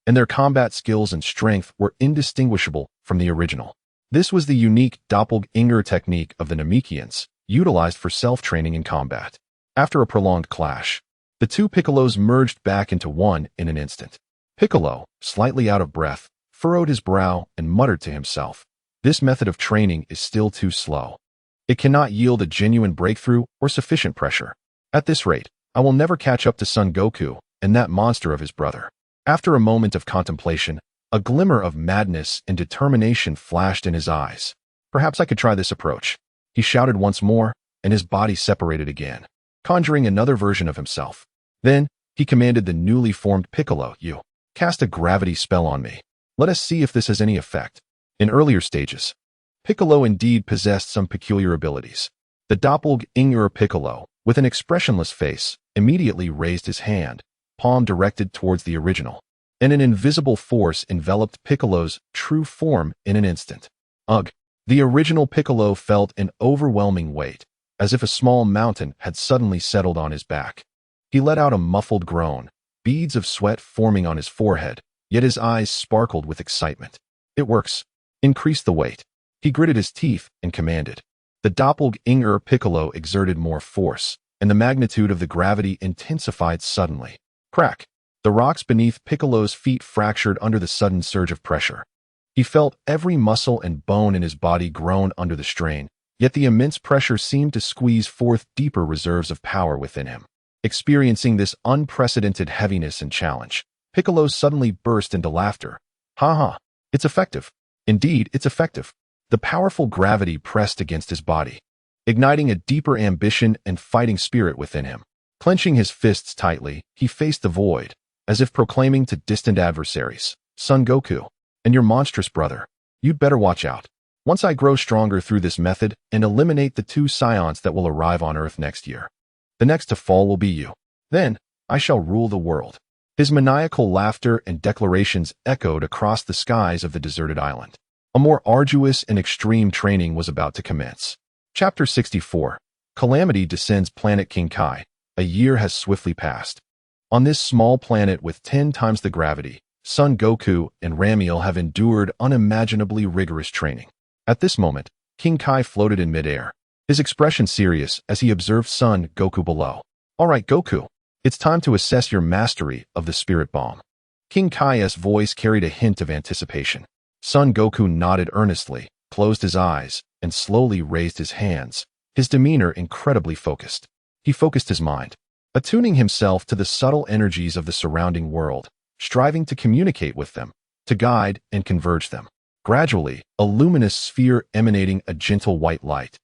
and their combat skills and strength were indistinguishable from the original. This was the unique doppelganger technique of the Namekians, utilized for self-training in combat. After a prolonged clash, the 2 Piccolos merged back into one in an instant. Piccolo, slightly out of breath, furrowed his brow and muttered to himself, This method of training is still too slow. It cannot yield a genuine breakthrough or sufficient pressure. At this rate, I will never catch up to Son Goku and that monster of his brother. After a moment of contemplation, a glimmer of madness and determination flashed in his eyes. Perhaps I could try this approach. He shouted once more, and his body separated again, conjuring another version of himself. Then, he commanded the newly formed Piccolo, You, cast a gravity spell on me. Let us see if this has any effect. In earlier stages, Piccolo indeed possessed some peculiar abilities. The doppelganger Piccolo, with an expressionless face, immediately raised his hand, palm directed towards the original, and an invisible force enveloped Piccolo's true form in an instant. Ugh! The original Piccolo felt an overwhelming weight, as if a small mountain had suddenly settled on his back. He let out a muffled groan, beads of sweat forming on his forehead, yet his eyes sparkled with excitement. It works. Increase the weight. He gritted his teeth and commanded. The doppelganger Piccolo exerted more force, and the magnitude of the gravity intensified suddenly. Crack! The rocks beneath Piccolo's feet fractured under the sudden surge of pressure. He felt every muscle and bone in his body groan under the strain, yet the immense pressure seemed to squeeze forth deeper reserves of power within him. Experiencing this unprecedented heaviness and challenge, Piccolo suddenly burst into laughter. Ha ha! It's effective. Indeed, it's effective. The powerful gravity pressed against his body, igniting a deeper ambition and fighting spirit within him. Clenching his fists tightly, he faced the void, as if proclaiming to distant adversaries, Son Goku, and your monstrous brother, you'd better watch out. Once I grow stronger through this method and eliminate the 2 Scions that will arrive on Earth next year, the next to fall will be you. Then, I shall rule the world." His maniacal laughter and declarations echoed across the skies of the deserted island. A more arduous and extreme training was about to commence. Chapter 64. Calamity descends planet King Kai. A year has swiftly passed. On this small planet with 10 times the gravity, Son Goku and Ramiel have endured unimaginably rigorous training. At this moment, King Kai floated in midair, his expression serious as he observed Son Goku below. "All right, Goku. It's time to assess your mastery of the Spirit Bomb." King Kai's voice carried a hint of anticipation. Son Goku nodded earnestly, closed his eyes, and slowly raised his hands, his demeanor incredibly focused. He focused his mind, attuning himself to the subtle energies of the surrounding world, striving to communicate with them, to guide and converge them. Gradually, a luminous sphere emanating a gentle white light,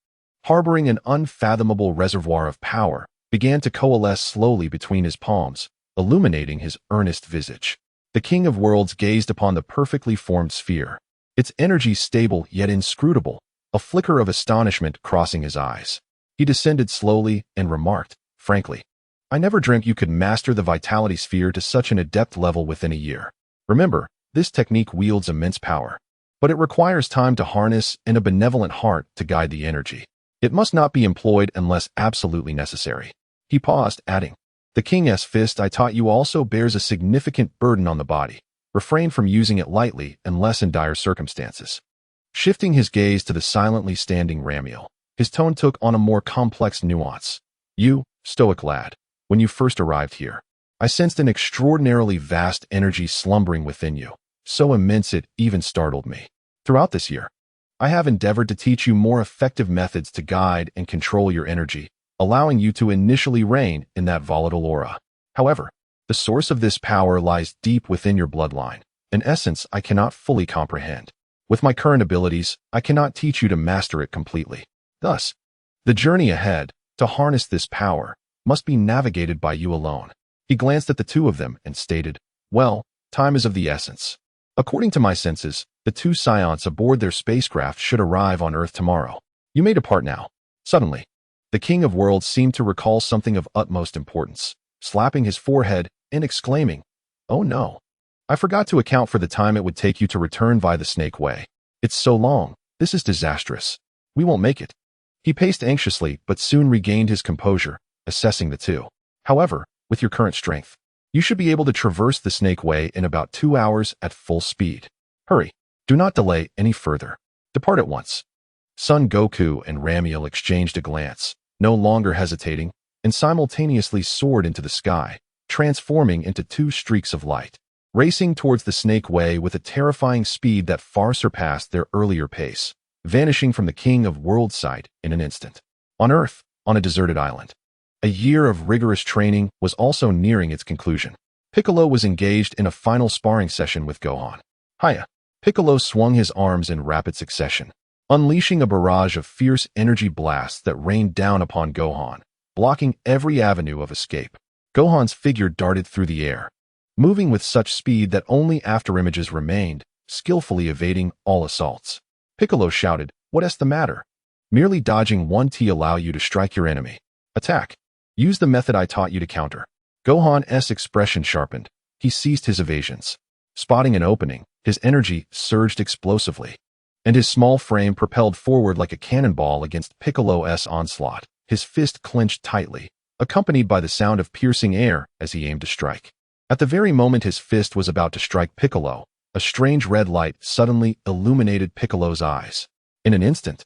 harboring an unfathomable reservoir of power, began to coalesce slowly between his palms, illuminating his earnest visage. The King of Worlds gazed upon the perfectly formed sphere, its energy stable yet inscrutable, a flicker of astonishment crossing his eyes. He descended slowly and remarked, frankly, "I never dreamt you could master the vitality sphere to such an adept level within a year. Remember, this technique wields immense power, but it requires time to harness and a benevolent heart to guide the energy. It must not be employed unless absolutely necessary." He paused, adding, "The King's fist I taught you also bears a significant burden on the body. Refrain from using it lightly unless in dire circumstances." Shifting his gaze to the silently standing Ramiel, his tone took on a more complex nuance. "You, stoic lad, when you first arrived here, I sensed an extraordinarily vast energy slumbering within you, so immense it even startled me. Throughout this year, I have endeavored to teach you more effective methods to guide and control your energy, allowing you to initially reign in that volatile aura. However, the source of this power lies deep within your bloodline, an essence I cannot fully comprehend. With my current abilities, I cannot teach you to master it completely. Thus, the journey ahead, to harness this power, must be navigated by you alone." He glanced at the 2 of them and stated, "Well, time is of the essence. According to my senses, the 2 Scions aboard their spacecraft should arrive on Earth tomorrow. You may depart now." Suddenly, the King of Worlds seemed to recall something of utmost importance, slapping his forehead and exclaiming, "Oh no. I forgot to account for the time it would take you to return via the Snake Way. It's so long. This is disastrous. We won't make it." He paced anxiously but soon regained his composure, assessing the 2. "However, with your current strength, you should be able to traverse the Snake Way in about 2 hours at full speed. Hurry. Do not delay any further. Depart at once." Son Goku and Ramiel exchanged a glance, no longer hesitating, and simultaneously soared into the sky, transforming into 2 streaks of light, racing towards the Snake Way with a terrifying speed that far surpassed their earlier pace, vanishing from the King of Worlds' sight in an instant. On Earth, on a deserted island, a year of rigorous training was also nearing its conclusion. Piccolo was engaged in a final sparring session with Gohan. "Hiya." Piccolo swung his arms in rapid succession, unleashing a barrage of fierce energy blasts that rained down upon Gohan, blocking every avenue of escape. Gohan's figure darted through the air, moving with such speed that only afterimages remained, skillfully evading all assaults. Piccolo shouted, "What's the matter? Merely dodging 1T allow you to strike your enemy. Attack. Use the method I taught you to counter." Gohan's expression sharpened. He ceased his evasions. Spotting an opening, his energy surged explosively, and his small frame propelled forward like a cannonball against Piccolo's onslaught, his fist clenched tightly, accompanied by the sound of piercing air as he aimed to strike. At the very moment his fist was about to strike Piccolo, a strange red light suddenly illuminated Piccolo's eyes. In an instant,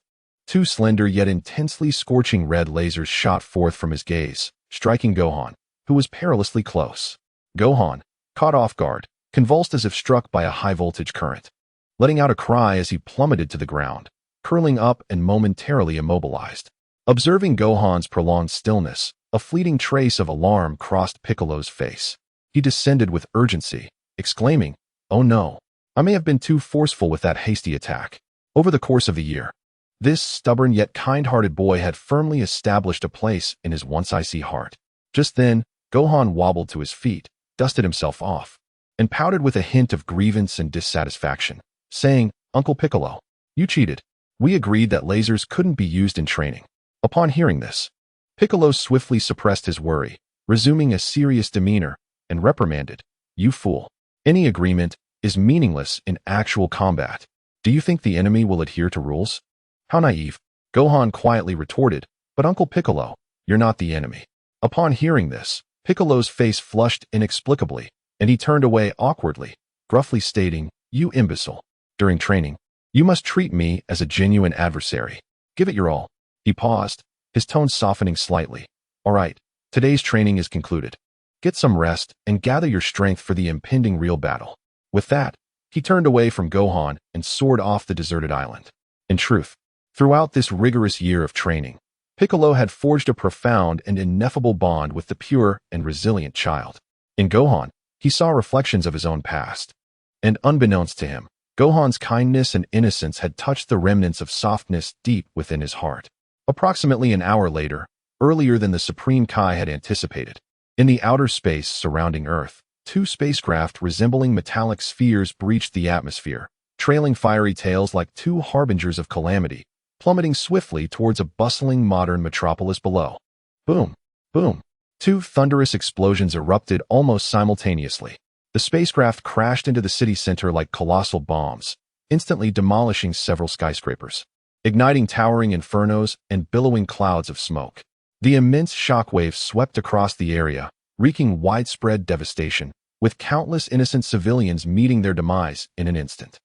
2 slender yet intensely scorching red lasers shot forth from his gaze, striking Gohan, who was perilously close. Gohan, caught off guard, convulsed as if struck by a high-voltage current, letting out a cry as he plummeted to the ground, curling up and momentarily immobilized. Observing Gohan's prolonged stillness, a fleeting trace of alarm crossed Piccolo's face. He descended with urgency, exclaiming, "Oh no, I may have been too forceful with that hasty attack." Over the course of the year, this stubborn yet kind-hearted boy had firmly established a place in his once icy heart. Just then, Gohan wobbled to his feet, dusted himself off, and pouted with a hint of grievance and dissatisfaction, saying, "Uncle Piccolo, you cheated. We agreed that lasers couldn't be used in training. Upon hearing this, Piccolo swiftly suppressed his worry, resuming a serious demeanor, and reprimanded, "You fool. Any agreement is meaningless in actual combat. Do you think the enemy will adhere to rules?" "How naive," Gohan quietly retorted, "but Uncle Piccolo, you're not the enemy." Upon hearing this, Piccolo's face flushed inexplicably, and he turned away awkwardly, gruffly stating, "You imbecile. During training, you must treat me as a genuine adversary. Give it your all." He paused, his tone softening slightly. "All right, today's training is concluded. Get some rest and gather your strength for the impending real battle." With that, he turned away from Gohan and soared off the deserted island. In truth, throughout this rigorous year of training, Piccolo had forged a profound and ineffable bond with the pure and resilient child. In Gohan, he saw reflections of his own past. And unbeknownst to him, Gohan's kindness and innocence had touched the remnants of softness deep within his heart. Approximately an hour later, earlier than the Supreme Kai had anticipated, in the outer space surrounding Earth, two spacecraft resembling metallic spheres breached the atmosphere, trailing fiery tails like two harbingers of calamity, plummeting swiftly towards a bustling modern metropolis below. Boom! Boom! Two thunderous explosions erupted almost simultaneously. The spacecraft crashed into the city center like colossal bombs, instantly demolishing several skyscrapers, igniting towering infernos and billowing clouds of smoke. The immense shockwave swept across the area, wreaking widespread devastation, with countless innocent civilians meeting their demise in an instant.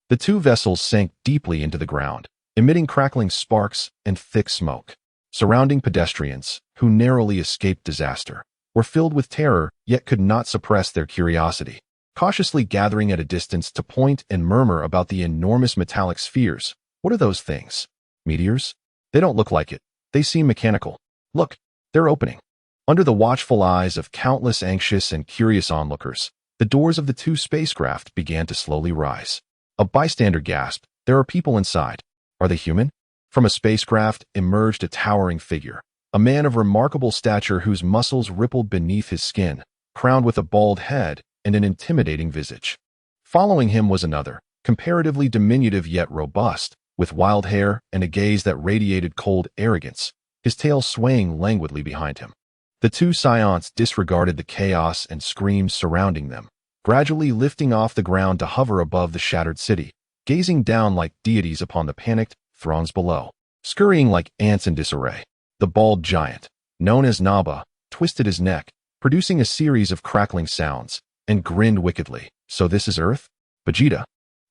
The two vessels sank deeply into the ground, emitting crackling sparks and thick smoke. Surrounding pedestrians, who narrowly escaped disaster, were filled with terror yet could not suppress their curiosity, cautiously gathering at a distance to point and murmur about the enormous metallic spheres. "What are those things? Meteors? They don't look like it. They seem mechanical. Look, they're opening." Under the watchful eyes of countless anxious and curious onlookers, the doors of the two spacecraft began to slowly rise. A bystander gasped, "There are people inside. Are they human?" From a spacecraft emerged a towering figure, a man of remarkable stature whose muscles rippled beneath his skin, crowned with a bald head and an intimidating visage. Following him was another, comparatively diminutive yet robust, with wild hair and a gaze that radiated cold arrogance, his tail swaying languidly behind him. The two Saiyans disregarded the chaos and screams surrounding them, gradually lifting off the ground to hover above the shattered city, gazing down like deities upon the panicked throngs below. Scurrying like ants in disarray, the bald giant, known as Naba, twisted his neck, producing a series of crackling sounds, and grinned wickedly. "So this is Earth? Vegeta,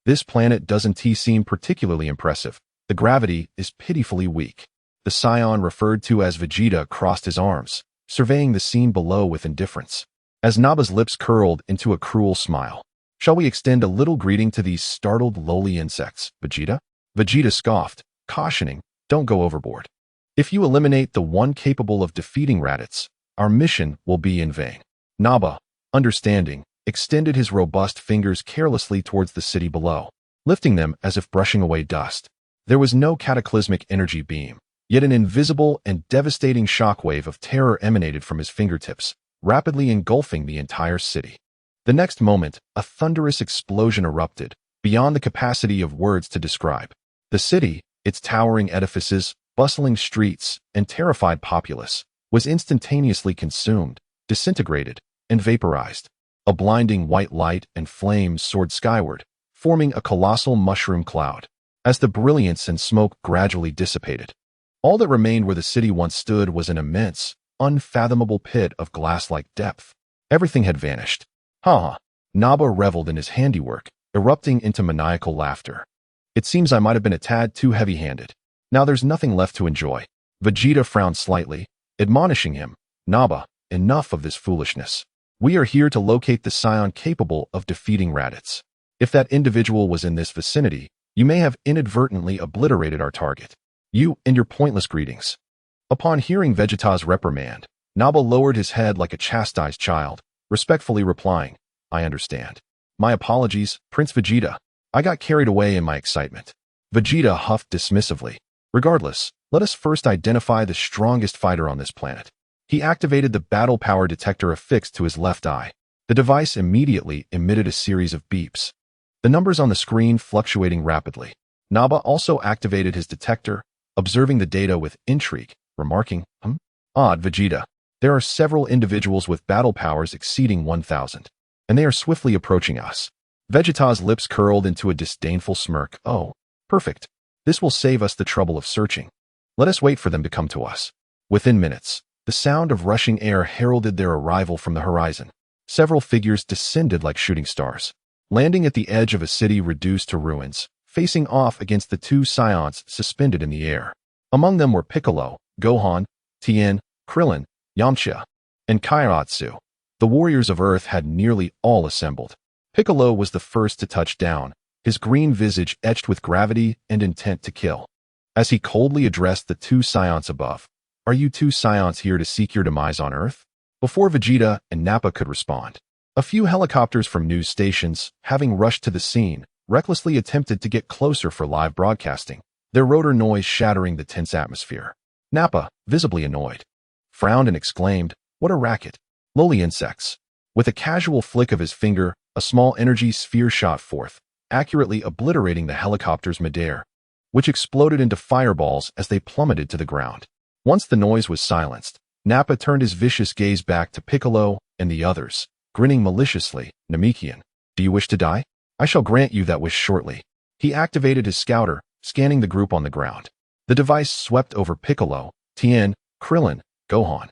this planet doesn't seem particularly impressive. The gravity is pitifully weak." The Saiyan referred to as Vegeta crossed his arms, surveying the scene below with indifference. As Naba's lips curled into a cruel smile, "Shall we extend a little greeting to these startled lowly insects, Vegeta?" Vegeta scoffed, cautioning, "Don't go overboard. If you eliminate the one capable of defeating Raditz, our mission will be in vain." Naba, understanding, extended his robust fingers carelessly towards the city below, lifting them as if brushing away dust. There was no cataclysmic energy beam, yet an invisible and devastating shockwave of terror emanated from his fingertips, rapidly engulfing the entire city. The next moment, a thunderous explosion erupted, beyond the capacity of words to describe. The city, its towering edifices, bustling streets, and terrified populace, was instantaneously consumed, disintegrated, and vaporized. A blinding white light and flames soared skyward, forming a colossal mushroom cloud. As the brilliance and smoke gradually dissipated, all that remained where the city once stood was an immense, unfathomable pit of glass-like depth. Everything had vanished. Ha! Naba reveled in his handiwork, erupting into maniacal laughter. "It seems I might have been a tad too heavy-handed. Now there's nothing left to enjoy." Vegeta frowned slightly, admonishing him, "Naba, enough of this foolishness. We are here to locate the Saiyan capable of defeating Raditz. If that individual was in this vicinity, you may have inadvertently obliterated our target. You and your pointless greetings." Upon hearing Vegeta's reprimand, Naba lowered his head like a chastised child, respectfully replying, "I understand. My apologies, Prince Vegeta. I got carried away in my excitement." Vegeta huffed dismissively. "Regardless, let us first identify the strongest fighter on this planet." He activated the battle power detector affixed to his left eye. The device immediately emitted a series of beeps, the numbers on the screen fluctuating rapidly. Naba also activated his detector, observing the data with intrigue, remarking, Odd Vegeta. There are several individuals with battle powers exceeding 1,000, and they are swiftly approaching us. Vegeta's lips curled into a disdainful smirk. Oh, perfect. This will save us the trouble of searching. Let us wait for them to come to us. Within minutes, the sound of rushing air heralded their arrival from the horizon. Several figures descended like shooting stars, landing at the edge of a city reduced to ruins, facing off against the two Saiyans suspended in the air. Among them were Piccolo, Gohan, Tien, Krillin, Yamcha, and Kairatsu. The warriors of Earth had nearly all assembled. Piccolo was the first to touch down, his green visage etched with gravity and intent to kill. As he coldly addressed the two Saiyans above, "Are you two Saiyans here to seek your demise on Earth?" Before Vegeta and Nappa could respond, a few helicopters from news stations, having rushed to the scene, recklessly attempted to get closer for live broadcasting, their rotor noise shattering the tense atmosphere. Nappa, visibly annoyed, frowned and exclaimed, "What a racket! Lowly insects." With a casual flick of his finger, a small energy sphere shot forth, accurately obliterating the helicopter's midair, which exploded into fireballs as they plummeted to the ground. Once the noise was silenced, Nappa turned his vicious gaze back to Piccolo and the others, grinning maliciously. "Namekian, do you wish to die? I shall grant you that wish shortly." He activated his scouter, scanning the group on the ground. The device swept over Piccolo, Tien, Krillin, Gohan,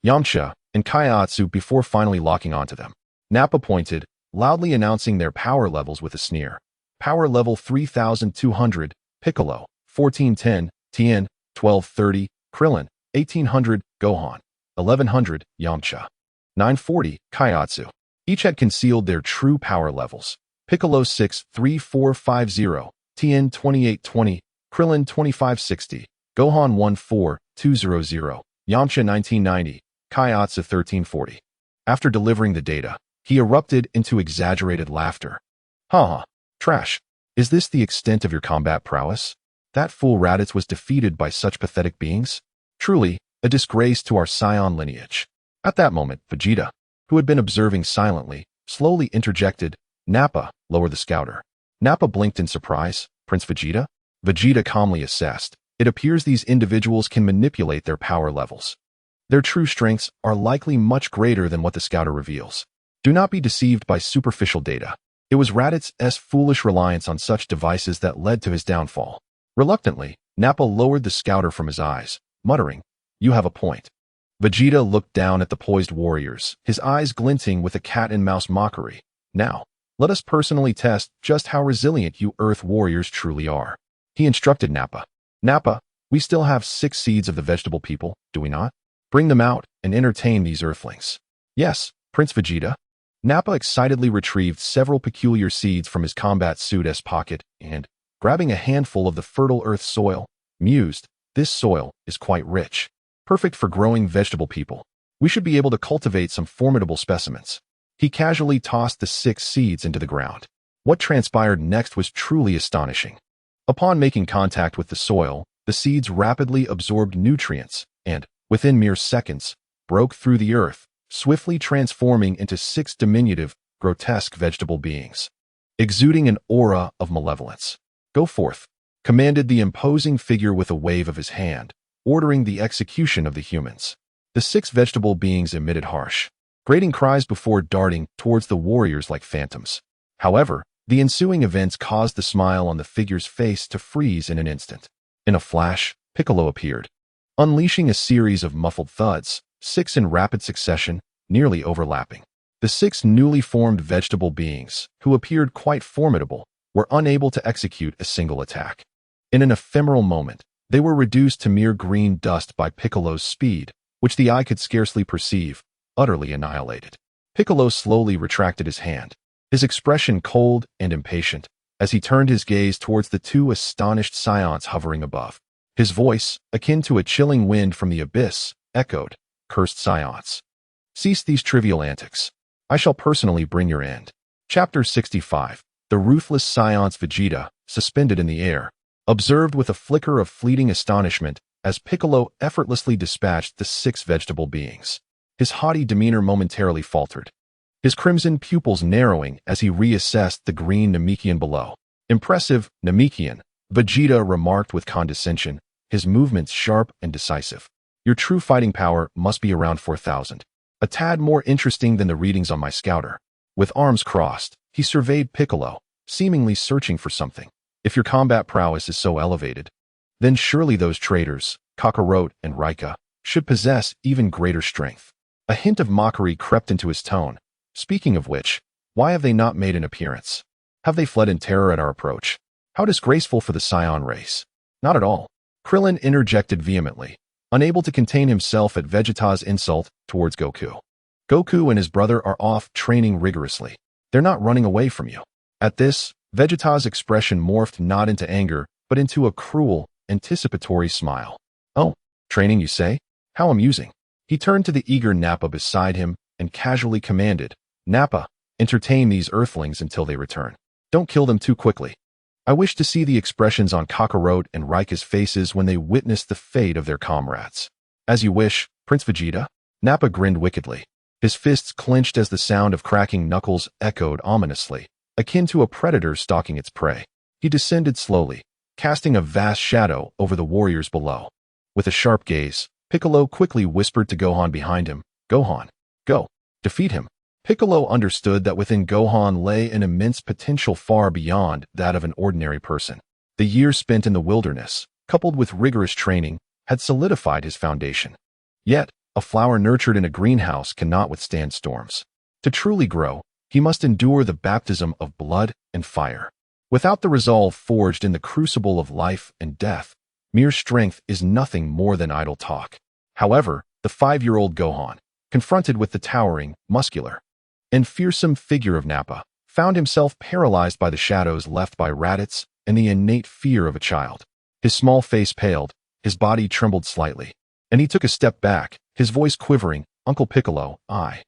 Yamcha, and Kaiatsu before finally locking onto them. Nappa pointed, loudly announcing their power levels with a sneer. Power level 3,200, Piccolo, 1410, Tien, 1230, Krillin, 1800, Gohan, 1100, Yamcha, 940, Kaiatsu. Each had concealed their true power levels. Piccolo 63450, Tien 2820, Krillin 2560, Gohan 14200, Yamcha 1990, Kaiatsu 1340. After delivering the data, he erupted into exaggerated laughter. "Haha, trash. Is this the extent of your combat prowess? That fool Raditz was defeated by such pathetic beings? Truly, a disgrace to our Saiyan lineage." At that moment, Vegeta, who had been observing silently, slowly interjected, "Nappa, lower the scouter." Nappa blinked in surprise. "Prince Vegeta?" Vegeta calmly assessed. "It appears these individuals can manipulate their power levels. Their true strengths are likely much greater than what the scouter reveals. Do not be deceived by superficial data. It was Raditz's foolish reliance on such devices that led to his downfall." Reluctantly, Nappa lowered the scouter from his eyes, muttering, "You have a point." Vegeta looked down at the poised warriors, his eyes glinting with a cat-and-mouse mockery. "Now, let us personally test just how resilient you Earth warriors truly are." He instructed Nappa. "Nappa, we still have 6 seeds of the vegetable people, do we not? Bring them out and entertain these Earthlings." "Yes, Prince Vegeta." Nappa excitedly retrieved several peculiar seeds from his combat suit's pocket and, grabbing a handful of the fertile Earth soil, mused, "This soil is quite rich. Perfect for growing vegetable people. We should be able to cultivate some formidable specimens." He casually tossed the 6 seeds into the ground. What transpired next was truly astonishing. Upon making contact with the soil, the seeds rapidly absorbed nutrients and, within mere seconds, broke through the earth, swiftly transforming into 6 diminutive, grotesque vegetable beings, exuding an aura of malevolence. "Go forth," commanded the imposing figure with a wave of his hand, ordering the execution of the humans. The 6 vegetable beings emitted harsh, grating cries before darting towards the warriors like phantoms. However, the ensuing events caused the smile on the figure's face to freeze in an instant. In a flash, Piccolo appeared, unleashing a series of muffled thuds, 6 in rapid succession, nearly overlapping. The 6 newly formed vegetable beings, who appeared quite formidable, were unable to execute a single attack. In an ephemeral moment, they were reduced to mere green dust by Piccolo's speed, which the eye could scarcely perceive, utterly annihilated. Piccolo slowly retracted his hand, his expression cold and impatient, as he turned his gaze towards the 2 astonished Saiyans hovering above. His voice, akin to a chilling wind from the abyss, echoed, "Cursed Saiyans. Cease these trivial antics. I shall personally bring your end." Chapter 65. The ruthless Saiyans. Vegeta, suspended in the air, observed with a flicker of fleeting astonishment as Piccolo effortlessly dispatched the 6 vegetable beings. His haughty demeanor momentarily faltered, his crimson pupils narrowing as he reassessed the green Namekian below. "Impressive, Namekian. Vegeta remarked with condescension, his movements sharp and decisive. Your true fighting power must be around 4,000. A tad more interesting than the readings on my scouter. With arms crossed, he surveyed Piccolo, seemingly searching for something. If your combat prowess is so elevated, then surely those traitors, Kakarot and Laika, should possess even greater strength. A hint of mockery crept into his tone. Speaking of which, why have they not made an appearance? Have they fled in terror at our approach? How disgraceful for the Saiyan race. Not at all. Krillin interjected vehemently, unable to contain himself at Vegeta's insult towards Goku. Goku and his brother are off training rigorously. They're not running away from you. At this, Vegeta's expression morphed not into anger, but into a cruel, anticipatory smile. Oh, training you say? How amusing. He turned to the eager Nappa beside him and casually commanded, Nappa, entertain these earthlings until they return. Don't kill them too quickly. I wish to see the expressions on Kakarot and Laika's faces when they witness the fate of their comrades. As you wish, Prince Vegeta. Nappa grinned wickedly. His fists clenched as the sound of cracking knuckles echoed ominously, akin to a predator stalking its prey. He descended slowly, casting a vast shadow over the warriors below. With a sharp gaze, Piccolo quickly whispered to Gohan behind him, Gohan, go, defeat him. Piccolo understood that within Gohan lay an immense potential far beyond that of an ordinary person. The years spent in the wilderness, coupled with rigorous training, had solidified his foundation. Yet, a flower nurtured in a greenhouse cannot withstand storms. To truly grow, he must endure the baptism of blood and fire. Without the resolve forged in the crucible of life and death, mere strength is nothing more than idle talk. However, the 5-year-old Gohan, confronted with the towering, muscular, and fearsome figure of Nappa, found himself paralyzed by the shadows left by Raditz and the innate fear of a child. His small face paled, his body trembled slightly, and he took a step back, his voice quivering, Uncle Piccolo, I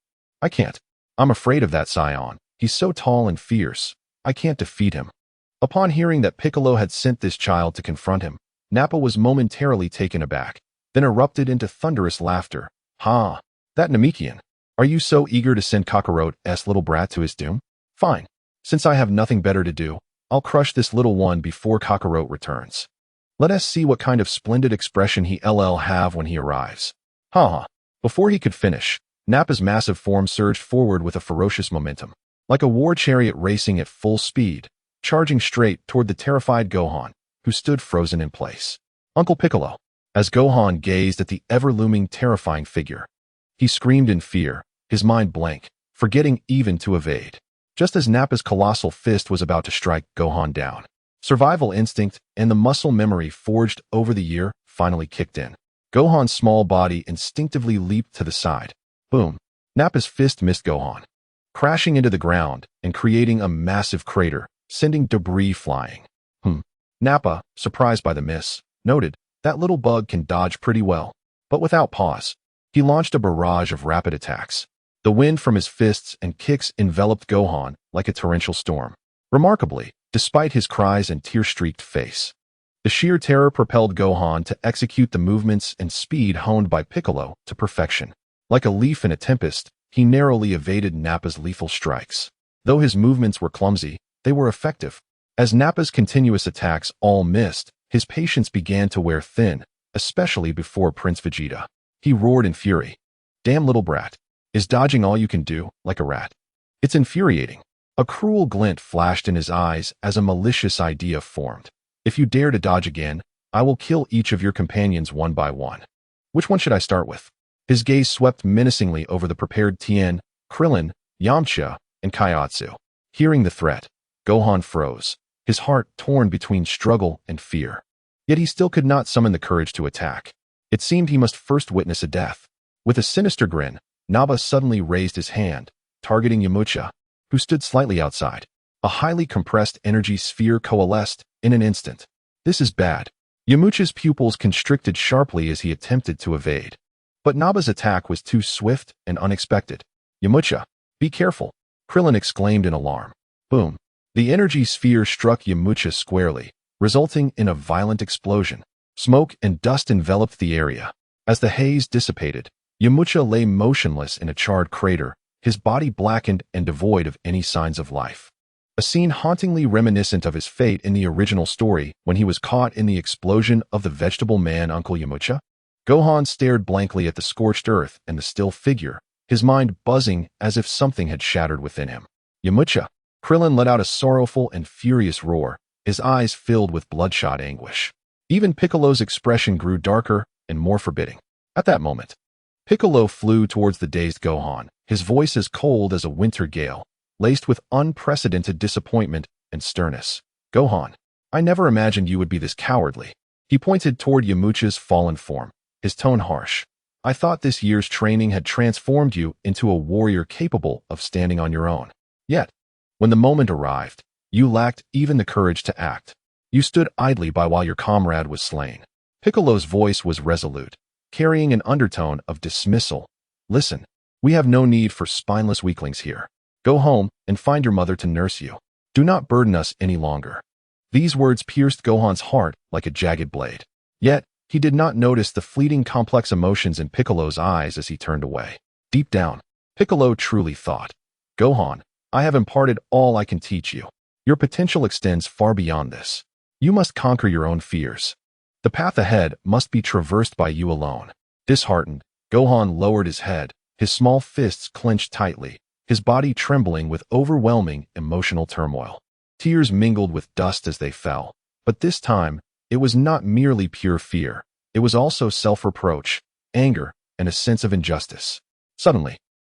can't. I'm afraid of that Saiyan. He's so tall and fierce. I can't defeat him. Upon hearing that Piccolo had sent this child to confront him, Nappa was momentarily taken aback, then erupted into thunderous laughter. Ha! That Namekian. Are you so eager to send Kakarot's little brat to his doom? Fine. Since I have nothing better to do, I'll crush this little one before Kakarot returns. Let us see what kind of splendid expression he'll have when he arrives. Ha ha. Before he could finish, Nappa's massive form surged forward with a ferocious momentum, like a war chariot racing at full speed, charging straight toward the terrified Gohan, who stood frozen in place. Uncle Piccolo. As Gohan gazed at the ever-looming terrifying figure, he screamed in fear, his mind blank, forgetting even to evade. Just as Nappa's colossal fist was about to strike Gohan down, survival instinct and the muscle memory forged over the year finally kicked in. Gohan's small body instinctively leaped to the side. Boom! Nappa's fist missed Gohan, crashing into the ground and creating a massive crater, sending debris flying. Nappa, surprised by the miss, noted, that little bug can dodge pretty well. But without pause, he launched a barrage of rapid attacks. The wind from his fists and kicks enveloped Gohan like a torrential storm. Remarkably, despite his cries and tear-streaked face, the sheer terror propelled Gohan to execute the movements and speed honed by Piccolo to perfection. Like a leaf in a tempest, he narrowly evaded Nappa's lethal strikes. Though his movements were clumsy, they were effective. As Nappa's continuous attacks all missed, his patience began to wear thin, especially before Prince Vegeta. He roared in fury. Damn little brat. Is dodging all you can do, like a rat? It's infuriating. A cruel glint flashed in his eyes as a malicious idea formed. If you dare to dodge again, I will kill each of your companions one by one. Which one should I start with? His gaze swept menacingly over the prepared Tien, Krillin, Yamcha, and Kaiatsu. Hearing the threat, Gohan froze, his heart torn between struggle and fear. Yet he still could not summon the courage to attack. It seemed he must first witness a death. With a sinister grin, Nappa suddenly raised his hand, targeting Yamcha, who stood slightly outside. A highly compressed energy sphere coalesced in an instant. This is bad. Yamcha's pupils constricted sharply as he attempted to evade. But Nappa's attack was too swift and unexpected. Yamcha, be careful, Krillin exclaimed in alarm. Boom. The energy sphere struck Yamcha squarely, resulting in a violent explosion. Smoke and dust enveloped the area. As the haze dissipated, Yamcha lay motionless in a charred crater, his body blackened and devoid of any signs of life. a scene hauntingly reminiscent of his fate in the original story when he was caught in the explosion of the vegetable man Uncle Yamcha. Gohan stared blankly at the scorched earth and the still figure, his mind buzzing as if something had shattered within him. Yamcha! Krillin let out a sorrowful and furious roar, his eyes filled with bloodshot anguish. Even Piccolo's expression grew darker and more forbidding. At that moment, Piccolo flew towards the dazed Gohan, his voice as cold as a winter gale, laced with unprecedented disappointment and sternness. Gohan, I never imagined you would be this cowardly. He pointed toward Yamcha's fallen form, his tone harsh. I thought this year's training had transformed you into a warrior capable of standing on your own. Yet, when the moment arrived, you lacked even the courage to act. You stood idly by while your comrade was slain. Piccolo's voice was resolute, carrying an undertone of dismissal. Listen, we have no need for spineless weaklings here. Go home and find your mother to nurse you. Do not burden us any longer. These words pierced Gohan's heart like a jagged blade. Yet, he did not notice the fleeting complex emotions in Piccolo's eyes as he turned away. Deep down, Piccolo truly thought, Gohan, I have imparted all I can teach you. Your potential extends far beyond this. You must conquer your own fears. The path ahead must be traversed by you alone. Disheartened, Gohan lowered his head, his small fists clenched tightly, his body trembling with overwhelming emotional turmoil. Tears mingled with dust as they fell, but this time, it was not merely pure fear. It was also self-reproach, anger, and a sense of injustice. Suddenly,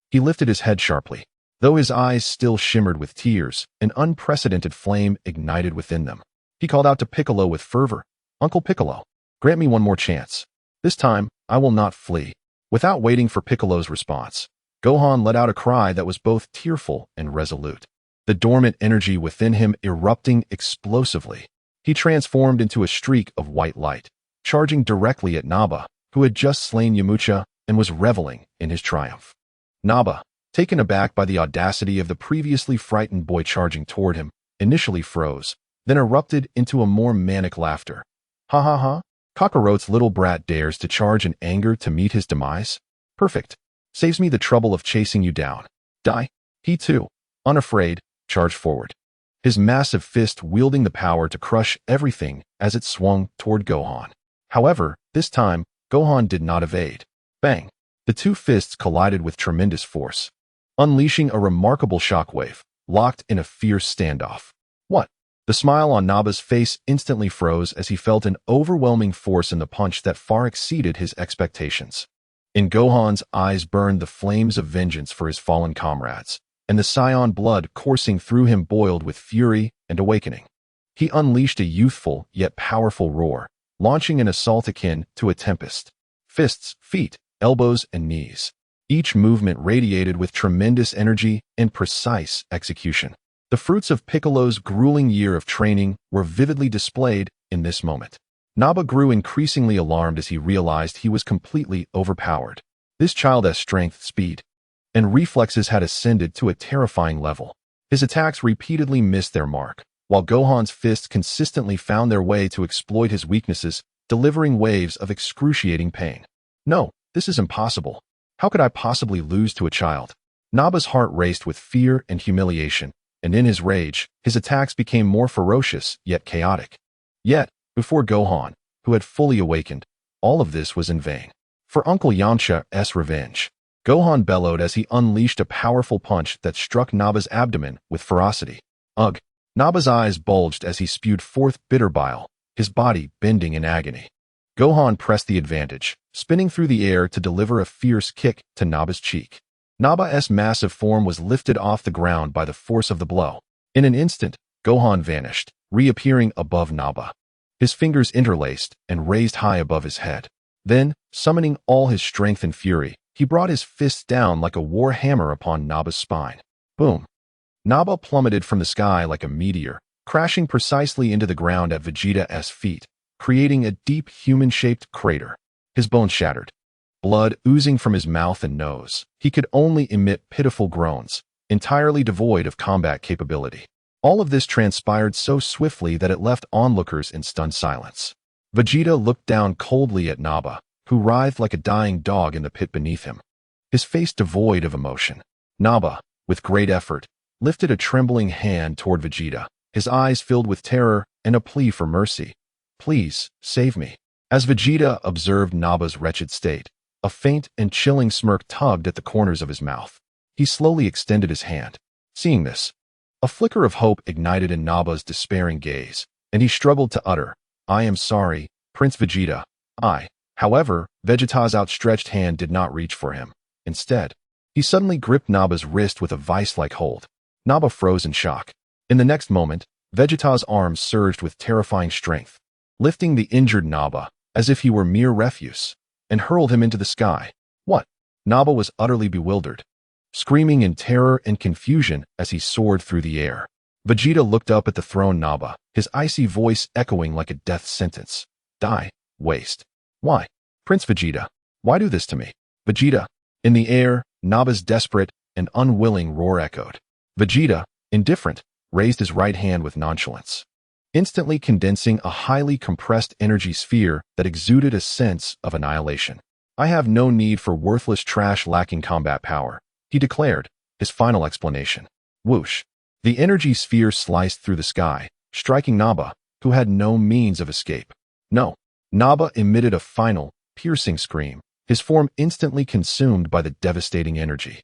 he lifted his head sharply. Though his eyes still shimmered with tears, an unprecedented flame ignited within them. He called out to Piccolo with fervor, Uncle Piccolo, grant me one more chance. This time, I will not flee. Without waiting for Piccolo's response, Gohan let out a cry that was both tearful and resolute. The dormant energy within him erupting explosively. He transformed into a streak of white light, charging directly at Naba, who had just slain Yamcha and was reveling in his triumph. Naba, taken aback by the audacity of the previously frightened boy charging toward him, initially froze, then erupted into a more manic laughter. Ha ha ha! Kakarot's little brat dares to charge in anger to meet his demise? Perfect. Saves me the trouble of chasing you down. Die. He too, unafraid, charged forward, his massive fist wielding the power to crush everything as it swung toward Gohan. However, this time, Gohan did not evade. Bang! The two fists collided with tremendous force, unleashing a remarkable shockwave, locked in a fierce standoff. What? The smile on Naba's face instantly froze as he felt an overwhelming force in the punch that far exceeded his expectations. In Gohan's eyes burned the flames of vengeance for his fallen comrades, and the Saiyan blood coursing through him boiled with fury and awakening. He unleashed a youthful yet powerful roar, launching an assault akin to a tempest. Fists, feet, elbows, and knees. Each movement radiated with tremendous energy and precise execution. The fruits of Piccolo's grueling year of training were vividly displayed in this moment. Naba grew increasingly alarmed as he realized he was completely overpowered. This child's strength, speed, and reflexes had ascended to a terrifying level. His attacks repeatedly missed their mark, while Gohan's fists consistently found their way to exploit his weaknesses, delivering waves of excruciating pain. No, this is impossible. How could I possibly lose to a child? Naba's heart raced with fear and humiliation, and in his rage, his attacks became more ferocious yet chaotic. Yet, before Gohan, who had fully awakened, all of this was in vain. For Uncle Yamcha's revenge, Gohan bellowed as he unleashed a powerful punch that struck Naba's abdomen with ferocity. Ugh! Naba's eyes bulged as he spewed forth bitter bile, his body bending in agony. Gohan pressed the advantage, spinning through the air to deliver a fierce kick to Naba's cheek. Naba's massive form was lifted off the ground by the force of the blow. In an instant, Gohan vanished, reappearing above Naba, his fingers interlaced and raised high above his head. Then, summoning all his strength and fury, he brought his fists down like a war hammer upon Naba's spine. Boom! Naba plummeted from the sky like a meteor, crashing precisely into the ground at Vegeta's feet, creating a deep human-shaped crater. His bones shattered, blood oozing from his mouth and nose. He could only emit pitiful groans, entirely devoid of combat capability. All of this transpired so swiftly that it left onlookers in stunned silence. Vegeta looked down coldly at Naba, who writhed like a dying dog in the pit beneath him, his face devoid of emotion. Naba, with great effort, lifted a trembling hand toward Vegeta, his eyes filled with terror and a plea for mercy. Please, save me. As Vegeta observed Naba's wretched state, a faint and chilling smirk tugged at the corners of his mouth. He slowly extended his hand. Seeing this, a flicker of hope ignited in Naba's despairing gaze, and he struggled to utter, I am sorry, Prince Vegeta. However, Vegeta's outstretched hand did not reach for him. Instead, he suddenly gripped Naba's wrist with a vice-like hold. Naba froze in shock. In the next moment, Vegeta's arms surged with terrifying strength, lifting the injured Naba as if he were mere refuse, and hurled him into the sky. What? Naba was utterly bewildered, screaming in terror and confusion as he soared through the air. Vegeta looked up at the thrown Naba, his icy voice echoing like a death sentence. Die, waste. Why? Prince Vegeta, why do this to me? Vegeta. In the air, Naba's desperate and unwilling roar echoed. Vegeta, indifferent, raised his right hand with nonchalance, instantly condensing a highly compressed energy sphere that exuded a sense of annihilation. I have no need for worthless trash lacking combat power, he declared, his final explanation. Whoosh. The energy sphere sliced through the sky, striking Naba, who had no means of escape. No. Naba emitted a final, piercing scream, his form instantly consumed by the devastating energy.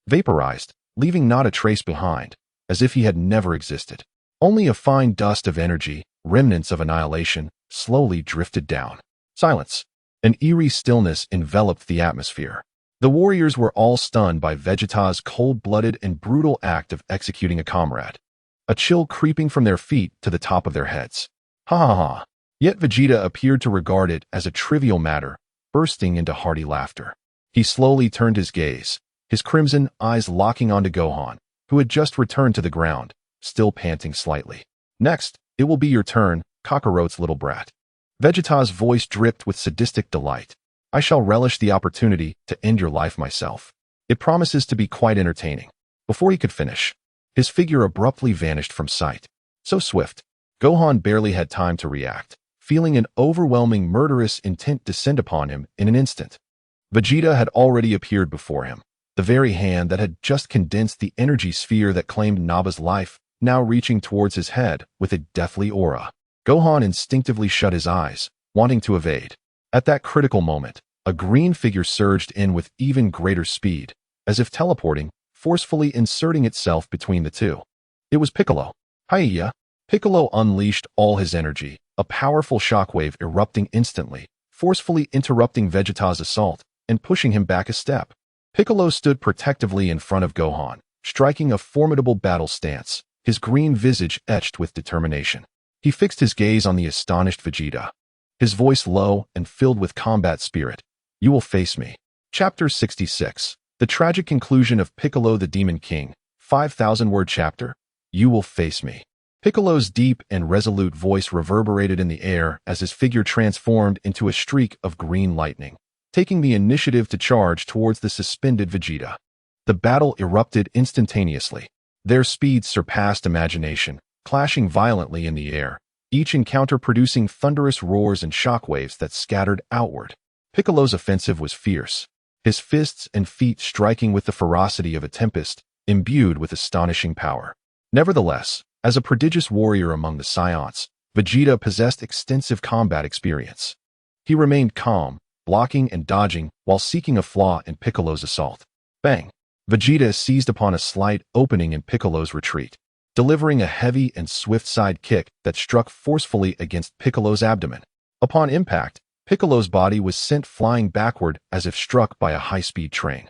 Vaporized, leaving not a trace behind, as if he had never existed. Only a fine dust of energy, remnants of annihilation, slowly drifted down. Silence. An eerie stillness enveloped the atmosphere. The warriors were all stunned by Vegeta's cold-blooded and brutal act of executing a comrade, a chill creeping from their feet to the top of their heads. Ha ha ha. Yet Vegeta appeared to regard it as a trivial matter, bursting into hearty laughter. He slowly turned his gaze, his crimson eyes locking onto Gohan, who had just returned to the ground, still panting slightly. Next, it will be your turn, Kakarot's little brat. Vegeta's voice dripped with sadistic delight. I shall relish the opportunity to end your life myself. It promises to be quite entertaining. Before he could finish, his figure abruptly vanished from sight. So swift, Gohan barely had time to react, feeling an overwhelming murderous intent descend upon him in an instant. Vegeta had already appeared before him, the very hand that had just condensed the energy sphere that claimed Naba's life, now reaching towards his head with a deathly aura. Gohan instinctively shut his eyes, wanting to evade. At that critical moment, a green figure surged in with even greater speed, as if teleporting, forcefully inserting itself between the two. It was Piccolo. Hiya! Piccolo unleashed all his energy, a powerful shockwave erupting instantly, forcefully interrupting Vegeta's assault and pushing him back a step. Piccolo stood protectively in front of Gohan, striking a formidable battle stance, his green visage etched with determination. He fixed his gaze on the astonished Vegeta, his voice low and filled with combat spirit. You will face me. Chapter 66. The tragic conclusion of Piccolo the Demon King. 5,000-word chapter. You will face me. Piccolo's deep and resolute voice reverberated in the air as his figure transformed into a streak of green lightning, taking the initiative to charge towards the suspended Vegeta. The battle erupted instantaneously. Their speed surpassed imagination, clashing violently in the air, each encounter producing thunderous roars and shockwaves that scattered outward. Piccolo's offensive was fierce, his fists and feet striking with the ferocity of a tempest, imbued with astonishing power. Nevertheless, as a prodigious warrior among the Saiyans, Vegeta possessed extensive combat experience. He remained calm, blocking and dodging while seeking a flaw in Piccolo's assault. Bang! Vegeta seized upon a slight opening in Piccolo's retreat, delivering a heavy and swift side kick that struck forcefully against Piccolo's abdomen. Upon impact, Piccolo's body was sent flying backward as if struck by a high-speed train,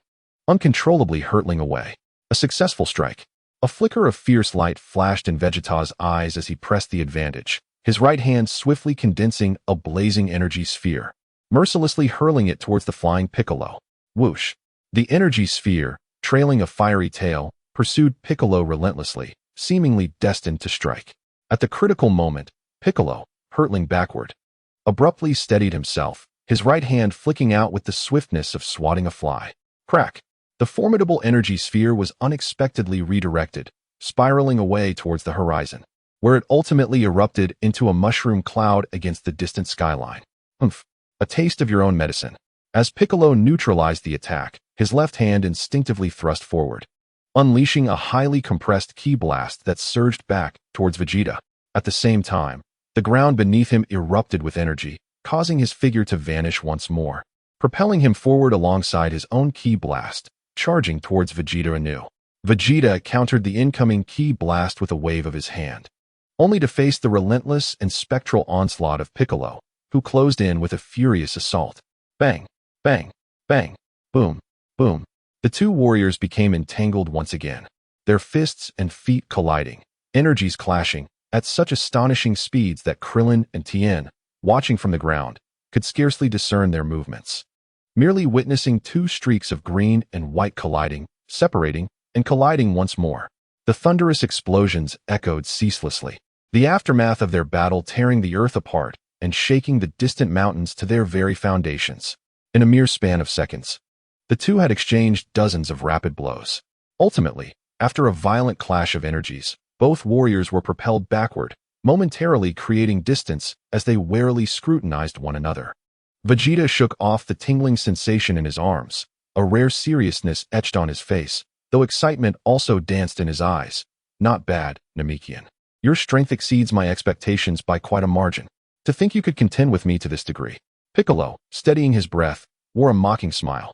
uncontrollably hurtling away. A successful strike. A flicker of fierce light flashed in Vegeta's eyes as he pressed the advantage, his right hand swiftly condensing a blazing energy sphere, mercilessly hurling it towards the flying Piccolo. Whoosh! The energy sphere, trailing a fiery tail, pursued Piccolo relentlessly, seemingly destined to strike. At the critical moment, Piccolo, hurtling backward, abruptly steadied himself, his right hand flicking out with the swiftness of swatting a fly. Crack! The formidable energy sphere was unexpectedly redirected, spiraling away towards the horizon, where it ultimately erupted into a mushroom cloud against the distant skyline. Humph! A taste of your own medicine. As Piccolo neutralized the attack, his left hand instinctively thrust forward, unleashing a highly compressed ki blast that surged back towards Vegeta. At the same time, the ground beneath him erupted with energy, causing his figure to vanish once more, propelling him forward alongside his own ki blast, charging towards Vegeta anew. Vegeta countered the incoming ki blast with a wave of his hand, only to face the relentless and spectral onslaught of Piccolo, who closed in with a furious assault. Bang, bang, bang, boom, boom. The two warriors became entangled once again, their fists and feet colliding, energies clashing at such astonishing speeds that Krillin and Tien, watching from the ground, could scarcely discern their movements. Merely witnessing two streaks of green and white colliding, separating, and colliding once more. The thunderous explosions echoed ceaselessly, the aftermath of their battle tearing the earth apart and shaking the distant mountains to their very foundations. In a mere span of seconds, the two had exchanged dozens of rapid blows. Ultimately, after a violent clash of energies, both warriors were propelled backward, momentarily creating distance as they warily scrutinized one another. Vegeta shook off the tingling sensation in his arms, a rare seriousness etched on his face, though excitement also danced in his eyes. Not bad, Namekian. Your strength exceeds my expectations by quite a margin. To think you could contend with me to this degree. Piccolo, steadying his breath, wore a mocking smile.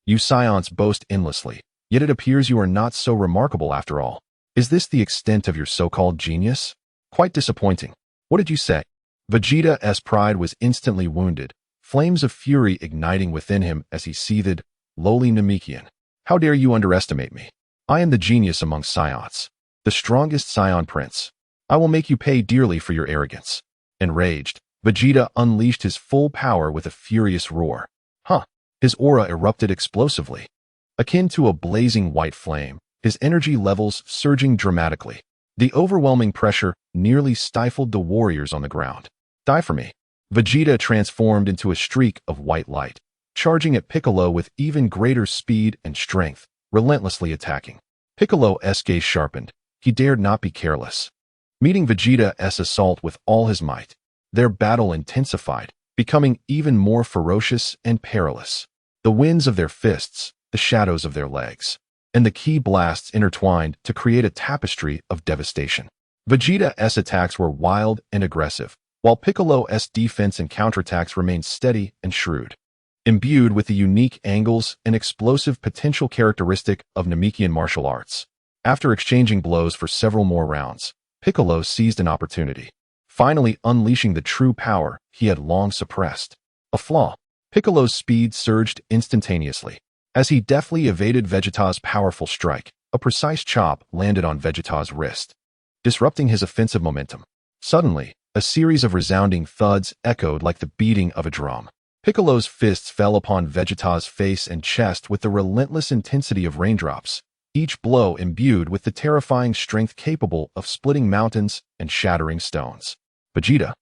You Saiyans boast endlessly, yet it appears you are not so remarkable after all. Is this the extent of your so-called genius? Quite disappointing. What did you say? Vegeta's pride was instantly wounded, flames of fury igniting within him as he seethed. Lowly Namekian, how dare you underestimate me? I am the genius among Saiyans, the strongest Saiyan prince. I will make you pay dearly for your arrogance. Enraged, Vegeta unleashed his full power with a furious roar. His aura erupted explosively. Akin to a blazing white flame, his energy levels surging dramatically. The overwhelming pressure nearly stifled the warriors on the ground. Die for me. Vegeta transformed into a streak of white light, charging at Piccolo with even greater speed and strength, relentlessly attacking. Piccolo's gaze sharpened. He dared not be careless. Meeting Vegeta's assault with all his might, their battle intensified, becoming even more ferocious and perilous. The winds of their fists, the shadows of their legs, and the ki blasts intertwined to create a tapestry of devastation. Vegeta's attacks were wild and aggressive, while Piccolo's defense and counterattacks remained steady and shrewd. Imbued with the unique angles and explosive potential characteristic of Namekian martial arts, after exchanging blows for several more rounds, Piccolo seized an opportunity, finally unleashing the true power he had long suppressed. A flaw. Piccolo's speed surged instantaneously. As he deftly evaded Vegeta's powerful strike, a precise chop landed on Vegeta's wrist, disrupting his offensive momentum. Suddenly, a series of resounding thuds echoed like the beating of a drum. Piccolo's fists fell upon Vegeta's face and chest with the relentless intensity of raindrops, each blow imbued with the terrifying strength capable of splitting mountains and shattering stones. Vegeta,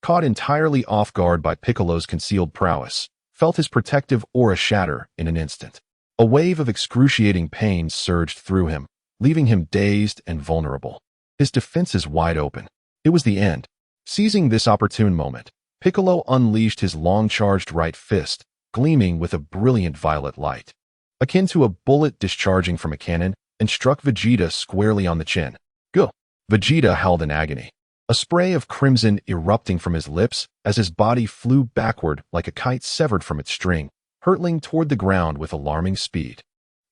caught entirely off guard by Piccolo's concealed prowess, felt his protective aura shatter in an instant. A wave of excruciating pain surged through him, leaving him dazed and vulnerable, his defenses wide open. It was the end. Seizing this opportune moment, Piccolo unleashed his long-charged right fist, gleaming with a brilliant violet light, akin to a bullet discharging from a cannon, and struck Vegeta squarely on the chin. Go! Vegeta howled in agony, a spray of crimson erupting from his lips as his body flew backward like a kite severed from its string, hurtling toward the ground with alarming speed.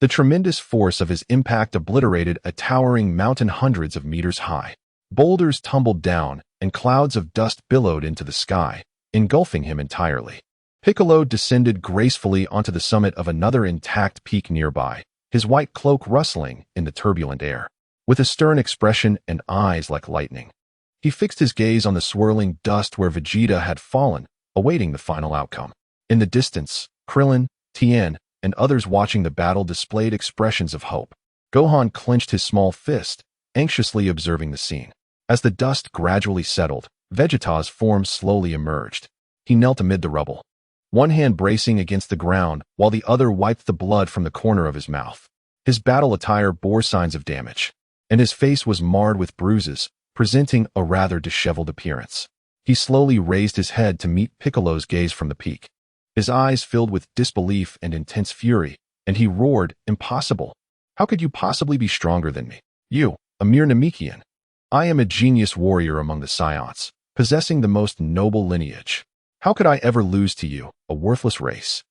The tremendous force of his impact obliterated a towering mountain hundreds of meters high. Boulders tumbled down, and clouds of dust billowed into the sky, engulfing him entirely. Piccolo descended gracefully onto the summit of another intact peak nearby, his white cloak rustling in the turbulent air. With a stern expression and eyes like lightning, he fixed his gaze on the swirling dust where Vegeta had fallen, awaiting the final outcome. In the distance, Krillin, Tien, and others watching the battle displayed expressions of hope. Gohan clenched his small fist, anxiously observing the scene. As the dust gradually settled, Vegeta's form slowly emerged. He knelt amid the rubble, one hand bracing against the ground while the other wiped the blood from the corner of his mouth. His battle attire bore signs of damage, and his face was marred with bruises, presenting a rather disheveled appearance. He slowly raised his head to meet Piccolo's gaze from the peak. His eyes filled with disbelief and intense fury, and he roared, "Impossible! How could you possibly be stronger than me? You, a mere Namekian. I am a genius warrior among the Saiyans, possessing the most noble lineage. How could I ever lose to you, a worthless race?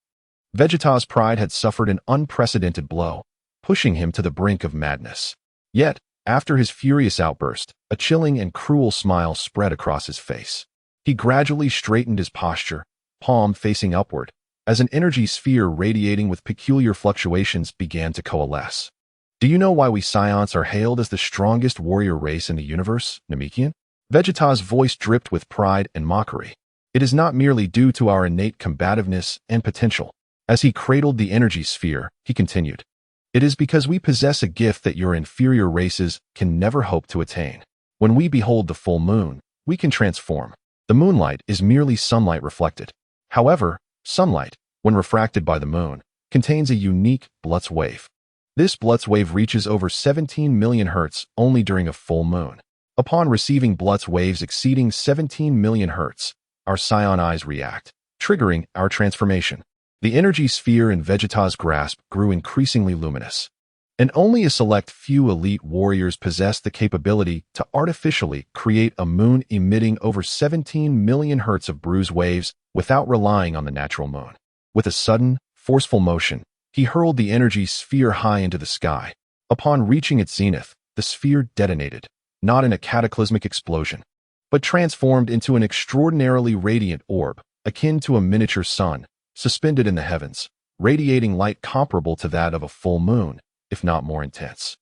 Vegeta's pride had suffered an unprecedented blow, pushing him to the brink of madness. Yet, after his furious outburst, a chilling and cruel smile spread across his face. He gradually straightened his posture, palm facing upward, as an energy sphere radiating with peculiar fluctuations began to coalesce. Do you know why we Saiyans are hailed as the strongest warrior race in the universe, Namekian? Vegeta's voice dripped with pride and mockery. It is not merely due to our innate combativeness and potential. As he cradled the energy sphere, he continued, it is because we possess a gift that your inferior races can never hope to attain. When we behold the full moon, we can transform. The moonlight is merely sunlight reflected. However, sunlight, when refracted by the moon, contains a unique Blutz wave. This Blutz wave reaches over 17 million Hz only during a full moon. Upon receiving Blutz waves exceeding 17 million Hz, our Saiyan eyes react, triggering our transformation. The energy sphere in Vegeta's grasp grew increasingly luminous, and only a select few elite warriors possess the capability to artificially create a moon emitting over 17 million Hz of bruise waves without relying on the natural moon. With a sudden, forceful motion, he hurled the energy sphere high into the sky. Upon reaching its zenith, the sphere detonated, not in a cataclysmic explosion, but transformed into an extraordinarily radiant orb, akin to a miniature sun, suspended in the heavens, radiating light comparable to that of a full moon, if not more intense.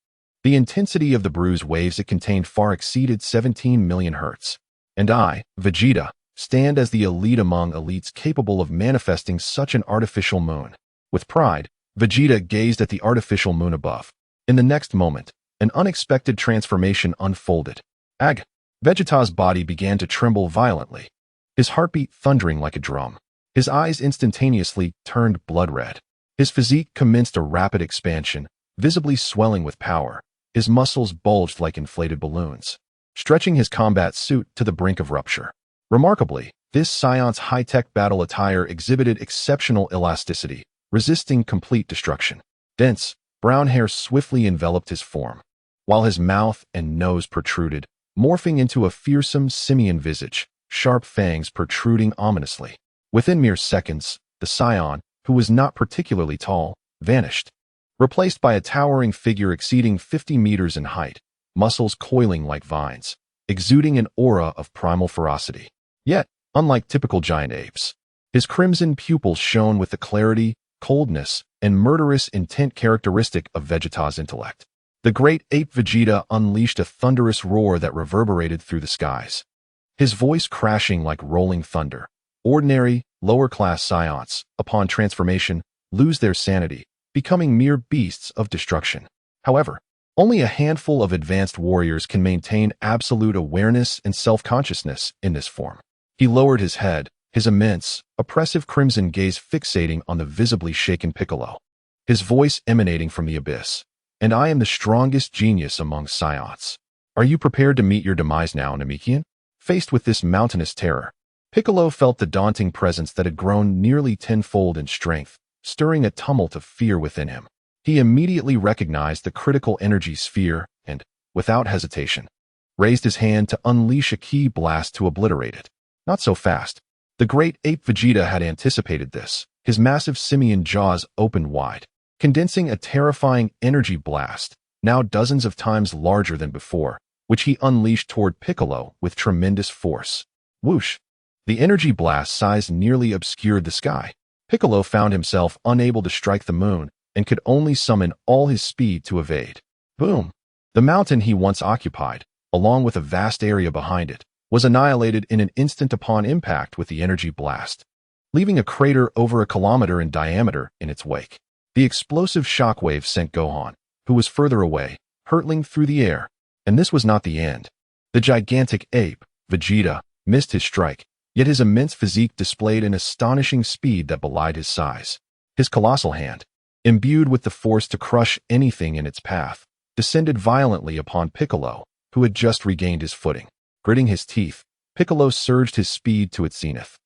The intensity of the bruise waves it contained far exceeded 17 million Hz. And I, Vegeta, stand as the elite among elites capable of manifesting such an artificial moon. With pride, Vegeta gazed at the artificial moon above. In the next moment, an unexpected transformation unfolded. Ag! Vegeta's body began to tremble violently, his heartbeat thundering like a drum. His eyes instantaneously turned blood red. His physique commenced a rapid expansion, visibly swelling with power. His muscles bulged like inflated balloons, stretching his combat suit to the brink of rupture. Remarkably, this Saiyan's high-tech battle attire exhibited exceptional elasticity, resisting complete destruction. Dense, brown hair swiftly enveloped his form, while his mouth and nose protruded, morphing into a fearsome simian visage, sharp fangs protruding ominously. Within mere seconds, the Saiyan, who was not particularly tall, vanished, replaced by a towering figure exceeding 50 meters in height, muscles coiling like vines, exuding an aura of primal ferocity. Yet, unlike typical giant apes, his crimson pupils shone with the clarity, coldness, and murderous intent characteristic of Vegeta's intellect. The great ape Vegeta unleashed a thunderous roar that reverberated through the skies, his voice crashing like rolling thunder. Ordinary, lower-class Saiyans, upon transformation, lose their sanity, becoming mere beasts of destruction. However, only a handful of advanced warriors can maintain absolute awareness and self-consciousness in this form. He lowered his head, his immense, oppressive crimson gaze fixating on the visibly shaken Piccolo, his voice emanating from the abyss. And I am the strongest genius among Saiyans. Are you prepared to meet your demise now, Namekian? Faced with this mountainous terror, Piccolo felt the daunting presence that had grown nearly tenfold in strength, stirring a tumult of fear within him. He immediately recognized the critical energy sphere and, without hesitation, raised his hand to unleash a ki blast to obliterate it. Not so fast. The great ape Vegeta had anticipated this. His massive simian jaws opened wide, condensing a terrifying energy blast, now dozens of times larger than before, which he unleashed toward Piccolo with tremendous force. Whoosh! The energy blast size nearly obscured the sky. Piccolo found himself unable to strike the moon and could only summon all his speed to evade. Boom! The mountain he once occupied, along with a vast area behind it, was annihilated in an instant upon impact with the energy blast, leaving a crater over a kilometer in diameter in its wake. The explosive shockwave sent Gohan, who was further away, hurtling through the air. And this was not the end. The gigantic ape, Vegeta, missed his strike, yet his immense physique displayed an astonishing speed that belied his size. His colossal hand, imbued with the force to crush anything in its path, descended violently upon Piccolo, who had just regained his footing. Gritting his teeth, Piccolo surged his speed to its zenith,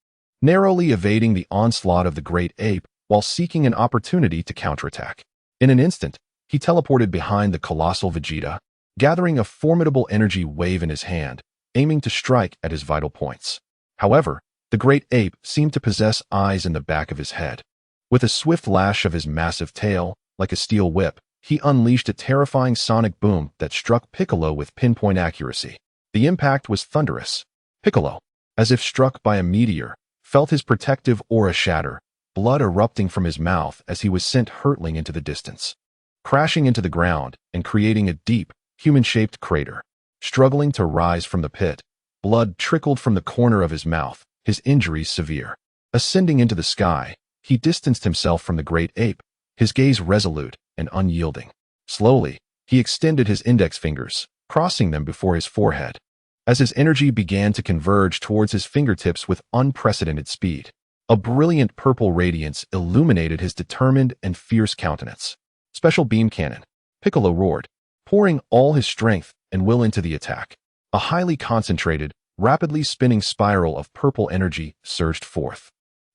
narrowly evading the onslaught of the great ape while seeking an opportunity to counterattack. In an instant, He teleported behind the colossal Vegeta, gathering a formidable energy wave in his hand, aiming to strike at his vital points. However, the great ape seemed to possess eyes in the back of his head. With a swift lash of his massive tail, like a steel whip, he unleashed a terrifying sonic boom that struck Piccolo with pinpoint accuracy. The impact was thunderous. Piccolo, as if struck by a meteor, felt his protective aura shatter, blood erupting from his mouth as he was sent hurtling into the distance, crashing into the ground and creating a deep, human-shaped crater. Struggling to rise from the pit, blood trickled from the corner of his mouth, his injuries severe. Ascending into the sky, he distanced himself from the great ape, his gaze resolute and unyielding. Slowly, he extended his index fingers, crossing them before his forehead. As his energy began to converge towards his fingertips with unprecedented speed, a brilliant purple radiance illuminated his determined and fierce countenance. Special beam cannon, Piccolo roared, pouring all his strength and will into the attack. A highly concentrated, rapidly spinning spiral of purple energy surged forth,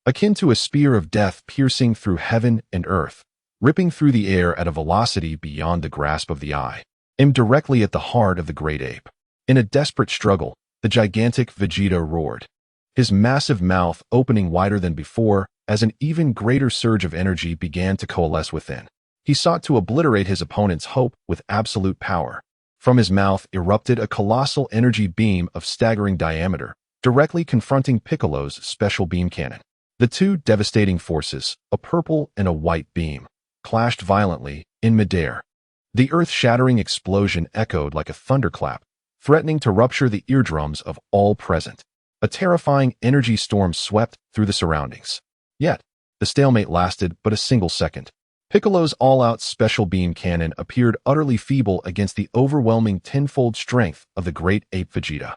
akin to a spear of death piercing through heaven and earth, ripping through the air at a velocity beyond the grasp of the eye, aimed directly at the heart of the great ape. In a desperate struggle, the gigantic Vegeta roared, his massive mouth opening wider than before as an even greater surge of energy began to coalesce within. He sought to obliterate his opponent's hope with absolute power. From his mouth erupted a colossal energy beam of staggering diameter, directly confronting Piccolo's special beam cannon. The two devastating forces, a purple and a white beam, clashed violently in midair. The earth-shattering explosion echoed like a thunderclap, threatening to rupture the eardrums of all present. A terrifying energy storm swept through the surroundings. Yet, the stalemate lasted but a single second. Piccolo's all-out special beam cannon appeared utterly feeble against the overwhelming tenfold strength of the great ape Vegeta.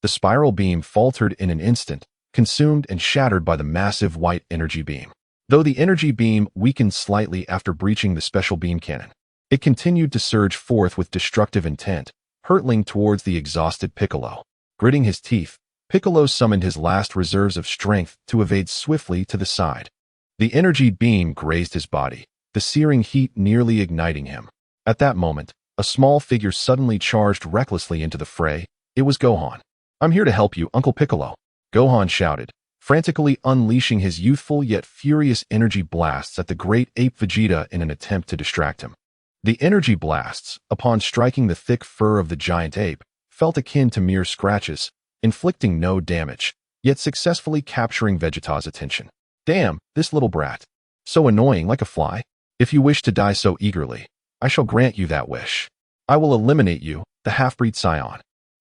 The spiral beam faltered in an instant, consumed and shattered by the massive white energy beam. Though the energy beam weakened slightly after breaching the special beam cannon, it continued to surge forth with destructive intent, hurtling towards the exhausted Piccolo. Gritting his teeth, Piccolo summoned his last reserves of strength to evade swiftly to the side. The energy beam grazed his body, the searing heat nearly igniting him. At that moment, a small figure suddenly charged recklessly into the fray. It was Gohan. "I'm here to help you, Uncle Piccolo," Gohan shouted, frantically unleashing his youthful yet furious energy blasts at the great ape Vegeta in an attempt to distract him. The energy blasts, upon striking the thick fur of the giant ape, felt akin to mere scratches, inflicting no damage, yet successfully capturing Vegeta's attention. "Damn, this little brat. So annoying, like a fly. If you wish to die so eagerly, I shall grant you that wish. I will eliminate you, the half-breed scion."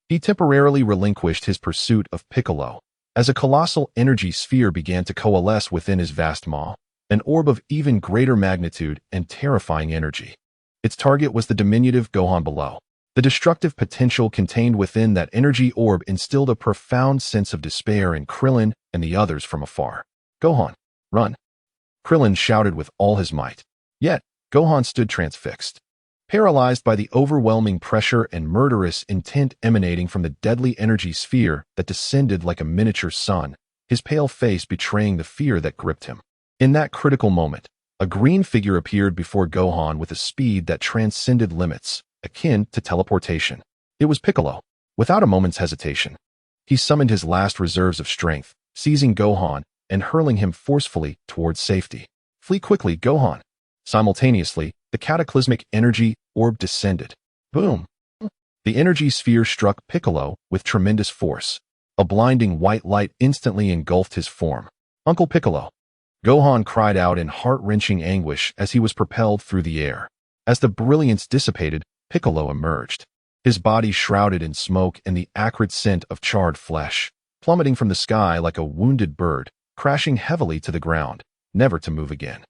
He temporarily relinquished his pursuit of Piccolo, as a colossal energy sphere began to coalesce within his vast maw, an orb of even greater magnitude and terrifying energy. Its target was the diminutive Gohan below. The destructive potential contained within that energy orb instilled a profound sense of despair in Krillin and the others from afar. "Gohan, run!" Krillin shouted with all his might. Yet, Gohan stood transfixed, paralyzed by the overwhelming pressure and murderous intent emanating from the deadly energy sphere that descended like a miniature sun, his pale face betraying the fear that gripped him. In that critical moment, a green figure appeared before Gohan with a speed that transcended limits, akin to teleportation. It was Piccolo. Without a moment's hesitation, he summoned his last reserves of strength, seizing Gohan and hurling him forcefully towards safety. "Flee quickly, Gohan!" Simultaneously, the cataclysmic energy orb descended. Boom! The energy sphere struck Piccolo with tremendous force. A blinding white light instantly engulfed his form. "Uncle Piccolo!" Gohan cried out in heart-wrenching anguish as he was propelled through the air. As the brilliance dissipated, Piccolo emerged, his body shrouded in smoke and the acrid scent of charred flesh, plummeting from the sky like a wounded bird, crashing heavily to the ground, never to move again.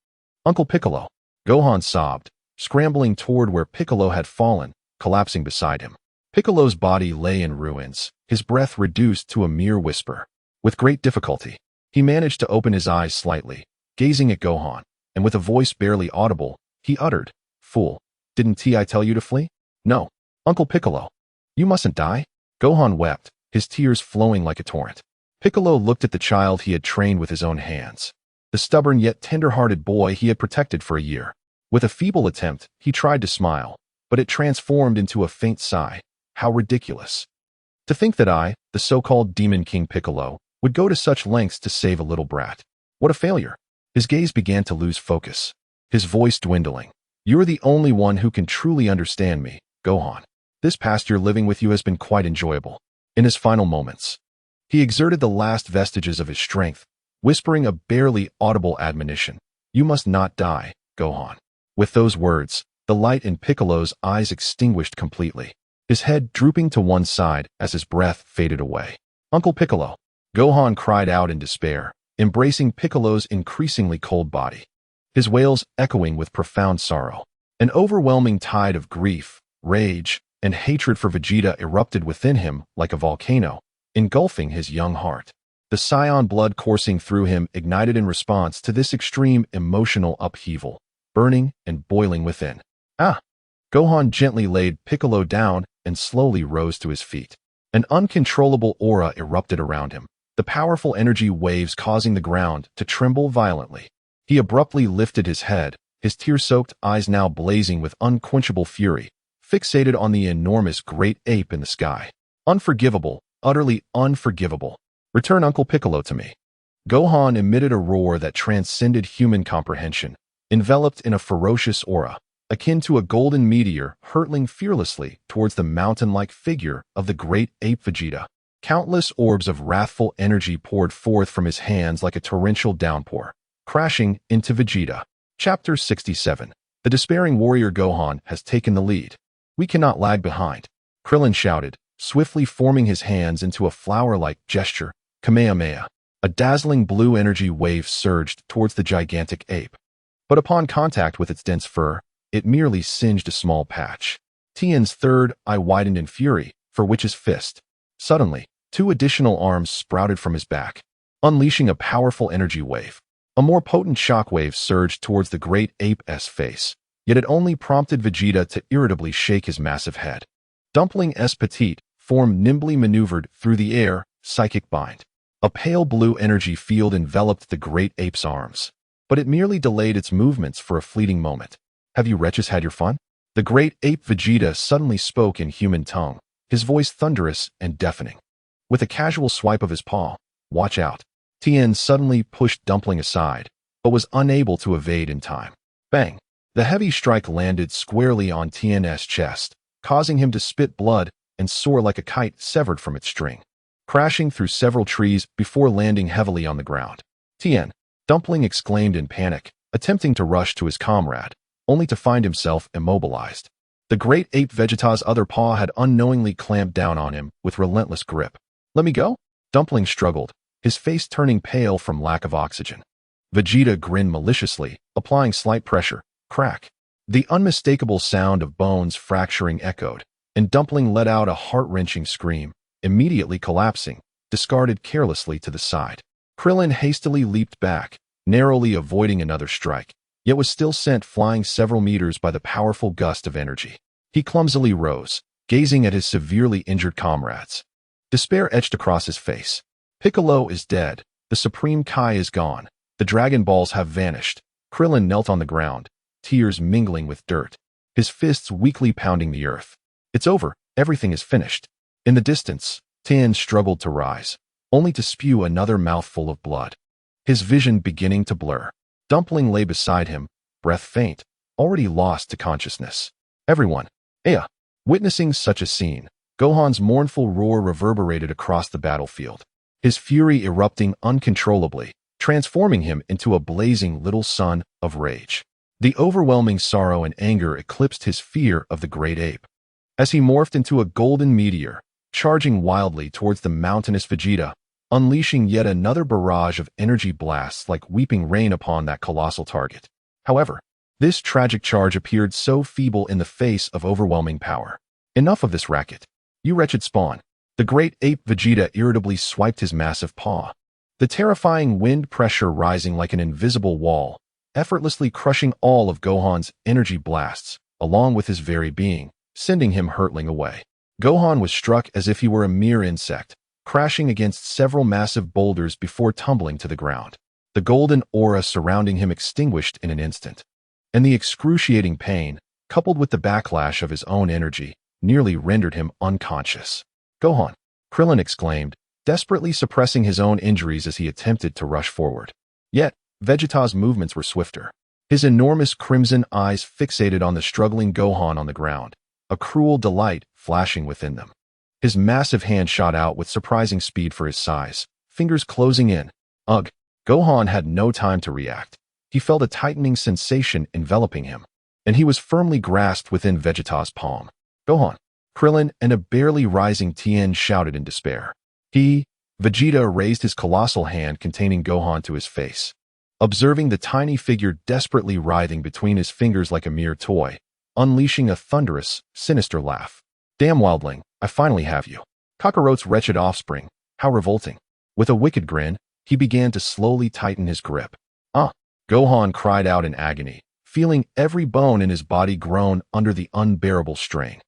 "Uncle Piccolo!" Gohan sobbed, scrambling toward where Piccolo had fallen, collapsing beside him. Piccolo's body lay in ruins, his breath reduced to a mere whisper. With great difficulty, he managed to open his eyes slightly, gazing at Gohan, and with a voice barely audible, he uttered, "Fool, didn't I tell you to flee?" "No, Uncle Piccolo. You mustn't die." Gohan wept, his tears flowing like a torrent. Piccolo looked at the child he had trained with his own hands, the stubborn yet tender-hearted boy he had protected for a year. With a feeble attempt, he tried to smile, but it transformed into a faint sigh. How ridiculous. To think that I, the so-called Demon King Piccolo, would go to such lengths to save a little brat. What a failure. His gaze began to lose focus, his voice dwindling. You're the only one who can truly understand me, Gohan. This past year living with you has been quite enjoyable. In his final moments, he exerted the last vestiges of his strength, whispering a barely audible admonition. You must not die, Gohan. With those words, the light in Piccolo's eyes extinguished completely, his head drooping to one side as his breath faded away. Uncle Piccolo! Gohan cried out in despair, embracing Piccolo's increasingly cold body, his wails echoing with profound sorrow. An overwhelming tide of grief, rage, and hatred for Vegeta erupted within him like a volcano, engulfing his young heart. The Saiyan blood coursing through him ignited in response to this extreme emotional upheaval, burning and boiling within. Ah! Gohan gently laid Piccolo down and slowly rose to his feet. An uncontrollable aura erupted around him, the powerful energy waves causing the ground to tremble violently. He abruptly lifted his head, his tear-soaked eyes now blazing with unquenchable fury, fixated on the enormous great ape in the sky. Unforgivable, utterly unforgivable. Return Uncle Piccolo to me. Gohan emitted a roar that transcended human comprehension, enveloped in a ferocious aura, akin to a golden meteor hurtling fearlessly towards the mountain-like figure of the great ape Vegeta. Countless orbs of wrathful energy poured forth from his hands like a torrential downpour, crashing into Vegeta. Chapter 67. The despairing warrior Gohan has taken the lead. We cannot lag behind. Krillin shouted, swiftly forming his hands into a flower-like gesture, Kamehameha. A dazzling blue energy wave surged towards the gigantic ape. But upon contact with its dense fur, it merely singed a small patch. Tien's third eye widened in fury, for which his fist. Suddenly, 2 additional arms sprouted from his back, unleashing a powerful energy wave. A more potent shockwave surged towards the great ape's face, yet it only prompted Vegeta to irritably shake his massive head. Dumpling's petite form nimbly maneuvered through the air, psychic bind. A pale blue energy field enveloped the great ape's arms, but it merely delayed its movements for a fleeting moment. Have you wretches had your fun? The great ape Vegeta suddenly spoke in human tongue, his voice thunderous and deafening. With a casual swipe of his paw, watch out. Tien suddenly pushed Dumpling aside, but was unable to evade in time. Bang! The heavy strike landed squarely on Tien's chest, causing him to spit blood and soar like a kite severed from its string, crashing through several trees before landing heavily on the ground. Tien! Dumpling exclaimed in panic, attempting to rush to his comrade, only to find himself immobilized. The great ape Vegeta's other paw had unknowingly clamped down on him with relentless grip. Let me go? Dumpling struggled, his face turning pale from lack of oxygen. Vegeta grinned maliciously, applying slight pressure. Crack. The unmistakable sound of bones fracturing echoed, and Dumpling let out a heart-wrenching scream, immediately collapsing, discarded carelessly to the side. Krillin hastily leaped back, narrowly avoiding another strike, yet was still sent flying several meters by the powerful gust of energy. He clumsily rose, gazing at his severely injured comrades. Despair etched across his face. Piccolo is dead, the Supreme Kai is gone, the Dragon Balls have vanished. Krillin knelt on the ground, tears mingling with dirt, his fists weakly pounding the earth. It's over, everything is finished. In the distance, Tien struggled to rise, only to spew another mouthful of blood, his vision beginning to blur. Dumpling lay beside him, breath faint, already lost to consciousness. Everyone, Aya! Witnessing such a scene, Gohan's mournful roar reverberated across the battlefield, his fury erupting uncontrollably, transforming him into a blazing little sun of rage. The overwhelming sorrow and anger eclipsed his fear of the great ape. As he morphed into a golden meteor, charging wildly towards the mountainous Vegeta, unleashing yet another barrage of energy blasts like weeping rain upon that colossal target. However, this tragic charge appeared so feeble in the face of overwhelming power. Enough of this racket. You wretched spawn. The great ape Vegeta irritably swiped his massive paw, the terrifying wind pressure rising like an invisible wall, effortlessly crushing all of Gohan's energy blasts, along with his very being, sending him hurtling away. Gohan was struck as if he were a mere insect, crashing against several massive boulders before tumbling to the ground. The golden aura surrounding him extinguished in an instant. and the excruciating pain, coupled with the backlash of his own energy, nearly rendered him unconscious. "Gohan!" Krillin exclaimed, desperately suppressing his own injuries as he attempted to rush forward. Yet, Vegeta's movements were swifter. His enormous crimson eyes fixated on the struggling Gohan on the ground, a cruel delight flashing within them. His massive hand shot out with surprising speed for his size, fingers closing in. Ugh! Gohan had no time to react. He felt a tightening sensation enveloping him, and he was firmly grasped within Vegeta's palm. "Gohan!" Krillin and a barely rising Tien shouted in despair. Vegeta raised his colossal hand containing Gohan to his face. Observing the tiny figure desperately writhing between his fingers like a mere toy, unleashing a thunderous, sinister laugh. "Damn wildling, I finally have you. Kakarot's wretched offspring, how revolting." With a wicked grin, he began to slowly tighten his grip. Gohan cried out in agony, feeling every bone in his body groan under the unbearable strain.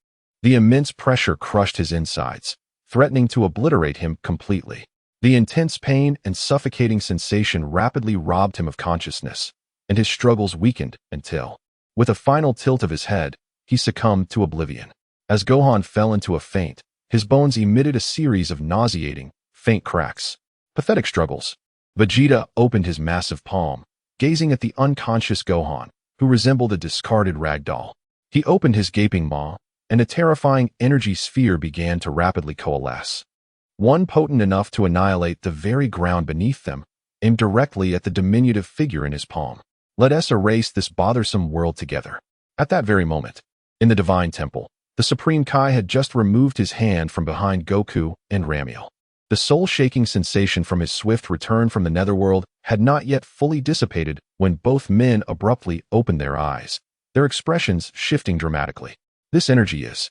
The immense pressure crushed his insides, threatening to obliterate him completely. The intense pain and suffocating sensation rapidly robbed him of consciousness, and his struggles weakened until, with a final tilt of his head, he succumbed to oblivion. As Gohan fell into a faint, his bones emitted a series of nauseating, faint cracks. Pathetic struggles. Vegeta opened his massive palm, gazing at the unconscious Gohan, who resembled a discarded rag doll. He opened his gaping maw, and a terrifying energy sphere began to rapidly coalesce. One potent enough to annihilate the very ground beneath them, aimed directly at the diminutive figure in his palm. "Let us erase this bothersome world together." At that very moment, in the Divine Temple, the Supreme Kai had just removed his hand from behind Goku and Ramiel. The soul-shaking sensation from his swift return from the netherworld had not yet fully dissipated when both men abruptly opened their eyes, their expressions shifting dramatically. "This energy is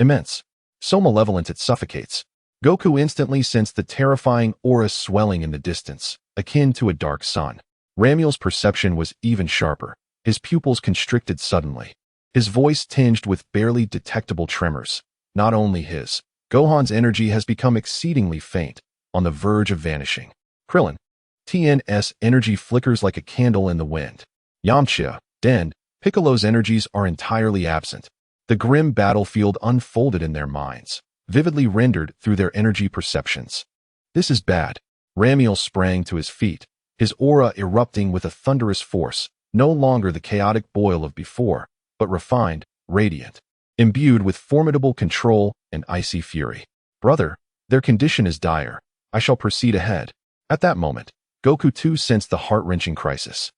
immense, so malevolent it suffocates." Goku instantly sensed the terrifying aura swelling in the distance, akin to a dark sun. Ramiel's perception was even sharper, his pupils constricted suddenly. His voice tinged with barely detectable tremors. "Not only his, Gohan's energy has become exceedingly faint, on the verge of vanishing." Krillin. Tien's energy flickers like a candle in the wind. Yamcha, Den, Piccolo's energies are entirely absent. The grim battlefield unfolded in their minds, vividly rendered through their energy perceptions. "This is bad." Ramiel sprang to his feet, his aura erupting with a thunderous force, no longer the chaotic boil of before, but refined, radiant, imbued with formidable control and icy fury. "Brother, their condition is dire. I shall proceed ahead." At that moment, Goku too sensed the heart-wrenching crisis,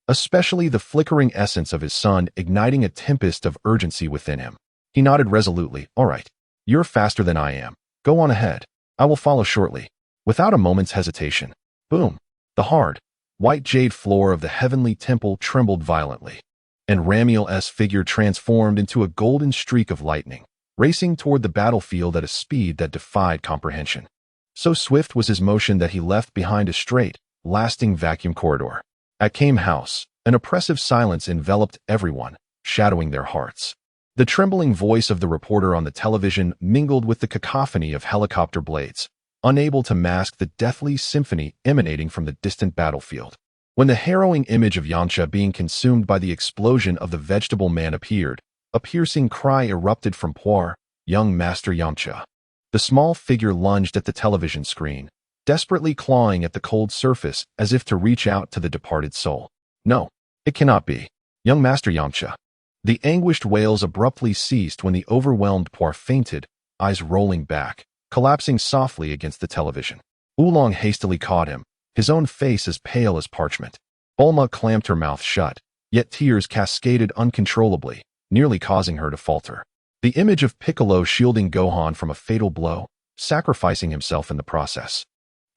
especially the flickering essence of his son igniting a tempest of urgency within him. He nodded resolutely. "All right. You're faster than I am. Go on ahead. I will follow shortly." Without a moment's hesitation, boom, the hard, white jade floor of the heavenly temple trembled violently, and Ramiel's figure transformed into a golden streak of lightning, racing toward the battlefield at a speed that defied comprehension. So swift was his motion that he left behind a straight, lasting vacuum corridor. At Kame House, an oppressive silence enveloped everyone, shadowing their hearts. The trembling voice of the reporter on the television mingled with the cacophony of helicopter blades, unable to mask the deathly symphony emanating from the distant battlefield. When the harrowing image of Yamcha being consumed by the explosion of the vegetable man appeared, a piercing cry erupted from Poir, young Master Yamcha. The small figure lunged at the television screen, desperately clawing at the cold surface as if to reach out to the departed soul. "No, it cannot be. Young Master Yamcha." The anguished wails abruptly ceased when the overwhelmed Poir fainted, eyes rolling back, collapsing softly against the television. Oolong hastily caught him, his own face as pale as parchment. Bulma clamped her mouth shut, yet tears cascaded uncontrollably, nearly causing her to falter. The image of Piccolo shielding Gohan from a fatal blow, sacrificing himself in the process,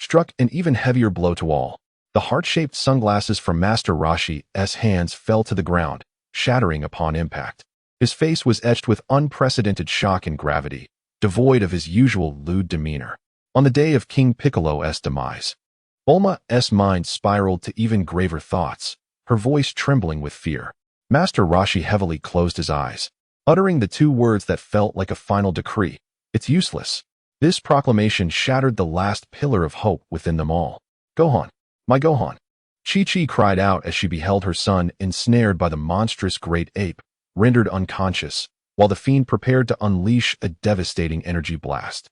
struck an even heavier blow to all. The heart-shaped sunglasses from Master Roshi's hands fell to the ground, shattering upon impact. His face was etched with unprecedented shock and gravity, devoid of his usual lewd demeanor. On the day of King Piccolo's demise, Bulma's mind spiraled to even graver thoughts, her voice trembling with fear. Master Roshi heavily closed his eyes, uttering the two words that felt like a final decree. "It's useless." This proclamation shattered the last pillar of hope within them all. "Gohan, my Gohan." Chi-Chi cried out as she beheld her son ensnared by the monstrous great ape, rendered unconscious, while the fiend prepared to unleash a devastating energy blast.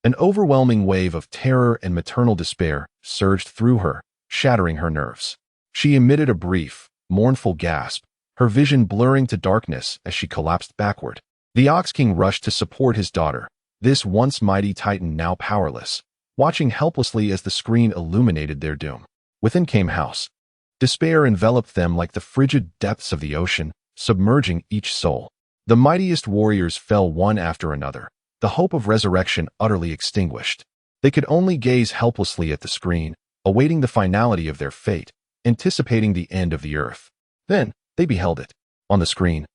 An overwhelming wave of terror and maternal despair surged through her, shattering her nerves. She emitted a brief, mournful gasp, her vision blurring to darkness as she collapsed backward. The Ox King rushed to support his daughter, this once mighty titan now powerless, watching helplessly as the screen illuminated their doom. Within came House. Despair enveloped them like the frigid depths of the ocean, submerging each soul. The mightiest warriors fell one after another, the hope of resurrection utterly extinguished. They could only gaze helplessly at the screen, awaiting the finality of their fate, anticipating the end of the earth. Then, they beheld it. On the screen,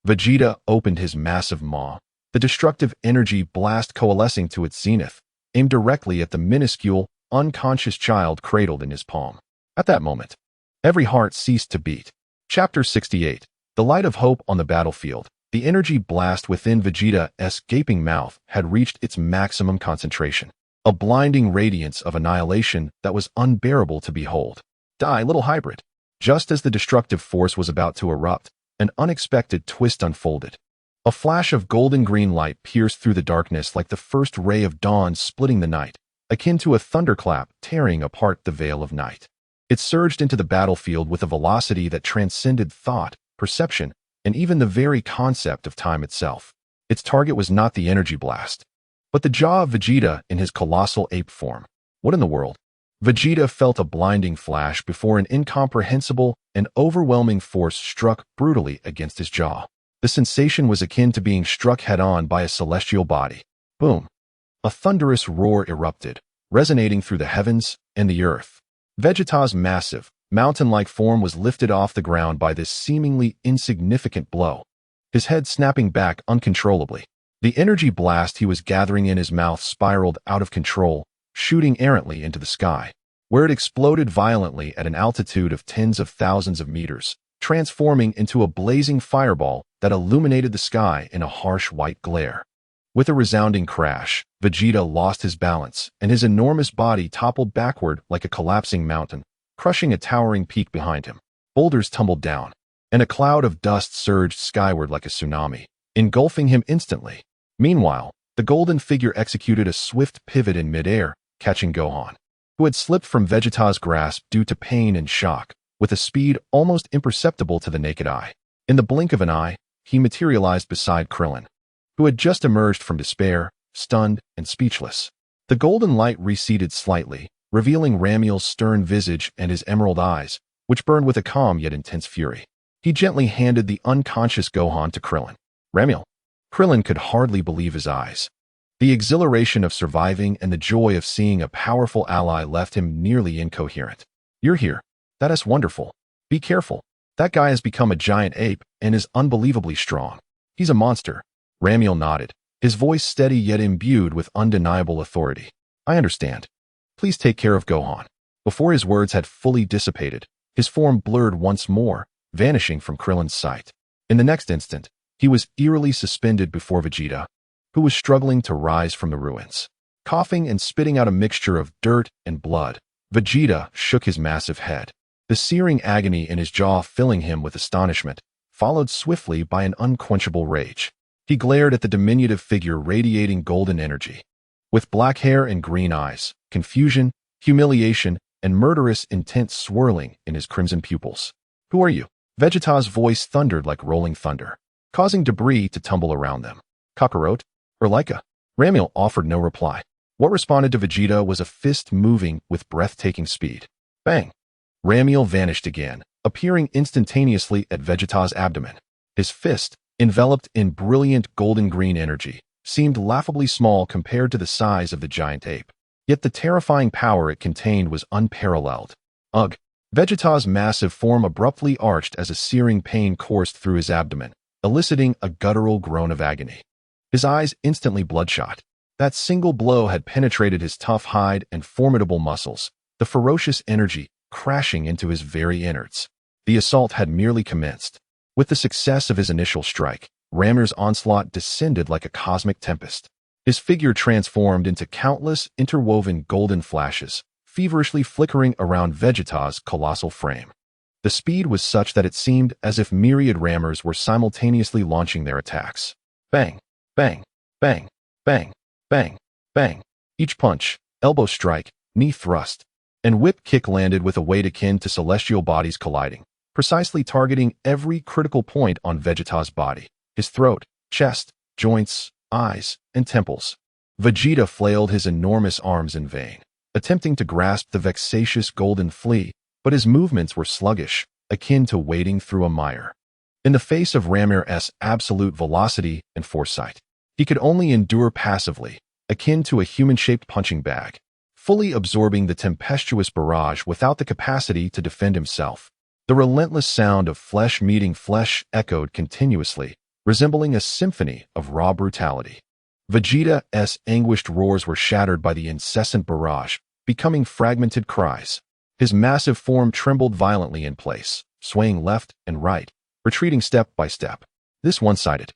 Vegeta opened his massive maw, the destructive energy blast coalescing to its zenith, aimed directly at the minuscule, unconscious child cradled in his palm. At that moment, every heart ceased to beat. Chapter 68. The Light of Hope on the Battlefield. The energy blast within Vegeta's gaping mouth had reached its maximum concentration, a blinding radiance of annihilation that was unbearable to behold. Die, little hybrid. Just as the destructive force was about to erupt, an unexpected twist unfolded. A flash of golden-green light pierced through the darkness like the first ray of dawn splitting the night, akin to a thunderclap tearing apart the veil of night. It surged into the battlefield with a velocity that transcended thought, perception, and even the very concept of time itself. Its target was not the energy blast, but the jaw of Vegeta in his colossal ape form. What in the world? Vegeta felt a blinding flash before an incomprehensible and overwhelming force struck brutally against his jaw. The sensation was akin to being struck head-on by a celestial body. Boom! A thunderous roar erupted, resonating through the heavens and the earth. Vegeta's massive, mountain-like form was lifted off the ground by this seemingly insignificant blow, his head snapping back uncontrollably. The energy blast he was gathering in his mouth spiraled out of control, shooting errantly into the sky, where it exploded violently at an altitude of tens of thousands of meters, transforming into a blazing fireball that illuminated the sky in a harsh white glare. With a resounding crash, Vegeta lost his balance, and his enormous body toppled backward like a collapsing mountain, crushing a towering peak behind him. Boulders tumbled down, and a cloud of dust surged skyward like a tsunami, engulfing him instantly. Meanwhile, the golden figure executed a swift pivot in midair, catching Gohan, who had slipped from Vegeta's grasp due to pain and shock, with a speed almost imperceptible to the naked eye. In the blink of an eye, he materialized beside Krillin, who had just emerged from despair, stunned and speechless. The golden light receded slightly, revealing Ramiel's stern visage and his emerald eyes, which burned with a calm yet intense fury. He gently handed the unconscious Gohan to Krillin. Ramiel. Krillin could hardly believe his eyes. The exhilaration of surviving and the joy of seeing a powerful ally left him nearly incoherent. You're here. That is wonderful. Be careful. That guy has become a giant ape and is unbelievably strong. He's a monster. Ramiel nodded, his voice steady yet imbued with undeniable authority. I understand. Please take care of Gohan. Before his words had fully dissipated, his form blurred once more, vanishing from Krillin's sight. In the next instant, he was eerily suspended before Vegeta, who was struggling to rise from the ruins. Coughing and spitting out a mixture of dirt and blood, Vegeta shook his massive head, the searing agony in his jaw filling him with astonishment, followed swiftly by an unquenchable rage. He glared at the diminutive figure radiating golden energy. With black hair and green eyes, confusion, humiliation, and murderous intent swirling in his crimson pupils. Who are you? Vegeta's voice thundered like rolling thunder, causing debris to tumble around them. Kakarot? Or Laika? Ramiel offered no reply. What responded to Vegeta was a fist moving with breathtaking speed. Bang! Ramiel vanished again, appearing instantaneously at Vegeta's abdomen. His fist, enveloped in brilliant golden-green energy, seemed laughably small compared to the size of the giant ape. Yet the terrifying power it contained was unparalleled. Ugh! Vegeta's massive form abruptly arched as a searing pain coursed through his abdomen, eliciting a guttural groan of agony. His eyes instantly bloodshot. That single blow had penetrated his tough hide and formidable muscles, the ferocious energy crashing into his very innards. The assault had merely commenced. With the success of his initial strike, Ramiel's onslaught descended like a cosmic tempest. His figure transformed into countless interwoven golden flashes, feverishly flickering around Vegeta's colossal frame. The speed was such that it seemed as if myriad rammers were simultaneously launching their attacks. Bang, bang, bang, bang, bang, bang. Each punch, elbow strike, knee thrust, and whip kick landed with a weight akin to celestial bodies colliding, precisely targeting every critical point on Vegeta's body: his throat, chest, joints, eyes, and temples. Vegeta flailed his enormous arms in vain, attempting to grasp the vexatious golden flea, but his movements were sluggish, akin to wading through a mire. In the face of Ramir's absolute velocity and foresight, he could only endure passively, akin to a human-shaped punching bag, fully absorbing the tempestuous barrage without the capacity to defend himself. The relentless sound of flesh meeting flesh echoed continuously, resembling a symphony of raw brutality. Vegeta's anguished roars were shattered by the incessant barrage, becoming fragmented cries. His massive form trembled violently in place, swaying left and right, retreating step by step. This one-sided,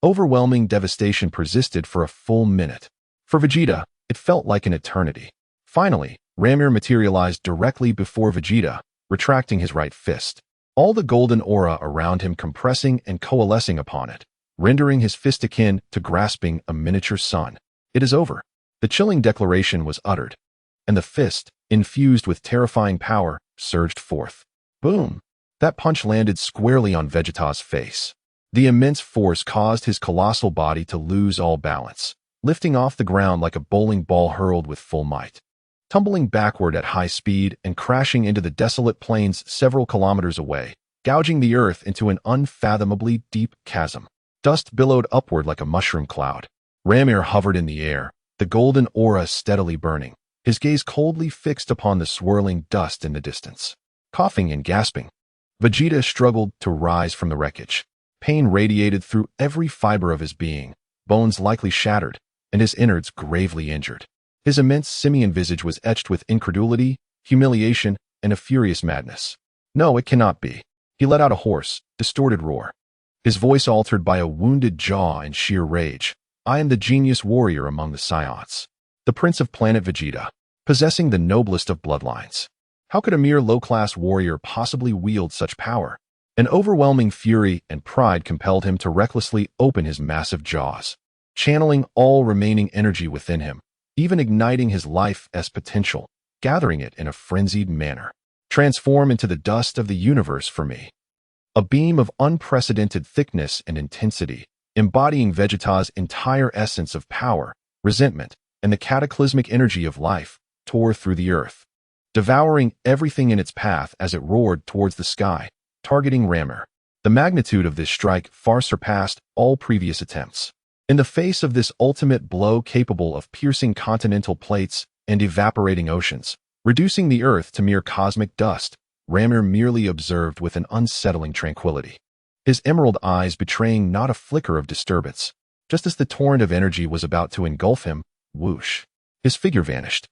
overwhelming devastation persisted for a full minute. For Vegeta, it felt like an eternity. Finally, Ramir materialized directly before Vegeta, retracting his right fist, all the golden aura around him compressing and coalescing upon it, rendering his fist akin to grasping a miniature sun. It is over. The chilling declaration was uttered, and the fist, infused with terrifying power, surged forth. Boom! That punch landed squarely on Vegeta's face. The immense force caused his colossal body to lose all balance, lifting off the ground like a bowling ball hurled with full might. Tumbling backward at high speed and crashing into the desolate plains several kilometers away, gouging the earth into an unfathomably deep chasm. Dust billowed upward like a mushroom cloud. Ramir hovered in the air, the golden aura steadily burning, his gaze coldly fixed upon the swirling dust in the distance. Coughing and gasping, Vegeta struggled to rise from the wreckage. Pain radiated through every fiber of his being, bones likely shattered, and his innards gravely injured. His immense simian visage was etched with incredulity, humiliation, and a furious madness. No, it cannot be. He let out a hoarse, distorted roar, his voice altered by a wounded jaw and sheer rage. I am the genius warrior among the Saiyans, the prince of planet Vegeta, possessing the noblest of bloodlines. How could a mere low-class warrior possibly wield such power? An overwhelming fury and pride compelled him to recklessly open his massive jaws, channeling all remaining energy within him, even igniting his life's potential, gathering it in a frenzied manner. Transform into the dust of the universe for me. A beam of unprecedented thickness and intensity, embodying Vegeta's entire essence of power, resentment, and the cataclysmic energy of life, tore through the earth, devouring everything in its path as it roared towards the sky, targeting Ramir. The magnitude of this strike far surpassed all previous attempts. In the face of this ultimate blow capable of piercing continental plates and evaporating oceans, reducing the earth to mere cosmic dust, Ramir merely observed with an unsettling tranquility, his emerald eyes betraying not a flicker of disturbance. Just as the torrent of energy was about to engulf him, whoosh, his figure vanished.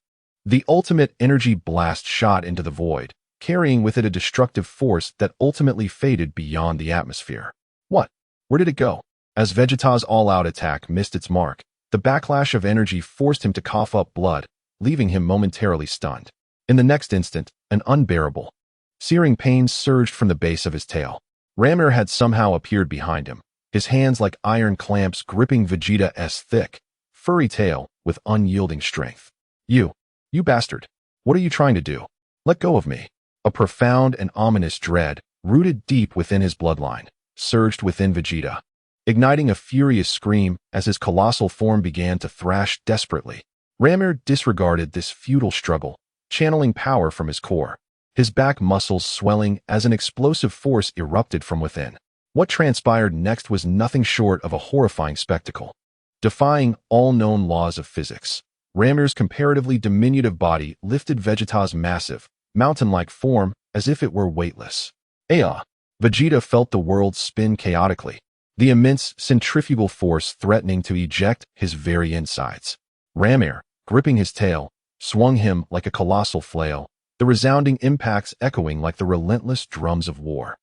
The ultimate energy blast shot into the void, carrying with it a destructive force that ultimately faded beyond the atmosphere. What? Where did it go? As Vegeta's all-out attack missed its mark, the backlash of energy forced him to cough up blood, leaving him momentarily stunned. In the next instant, an unbearable, searing pain surged from the base of his tail. Ramir had somehow appeared behind him, his hands like iron clamps gripping Vegeta's thick, furry tail with unyielding strength. You bastard. What are you trying to do? Let go of me. A profound and ominous dread, rooted deep within his bloodline, surged within Vegeta, igniting a furious scream as his colossal form began to thrash desperately. Ramir disregarded this futile struggle, channeling power from his core, his back muscles swelling as an explosive force erupted from within. What transpired next was nothing short of a horrifying spectacle. Defying all known laws of physics, Ramir's comparatively diminutive body lifted Vegeta's massive, mountain-like form as if it were weightless. Vegeta felt the world spin chaotically, the immense centrifugal force threatening to eject his very insides. Ramir, gripping his tail, swung him like a colossal flail, the resounding impacts echoing like the relentless drums of war,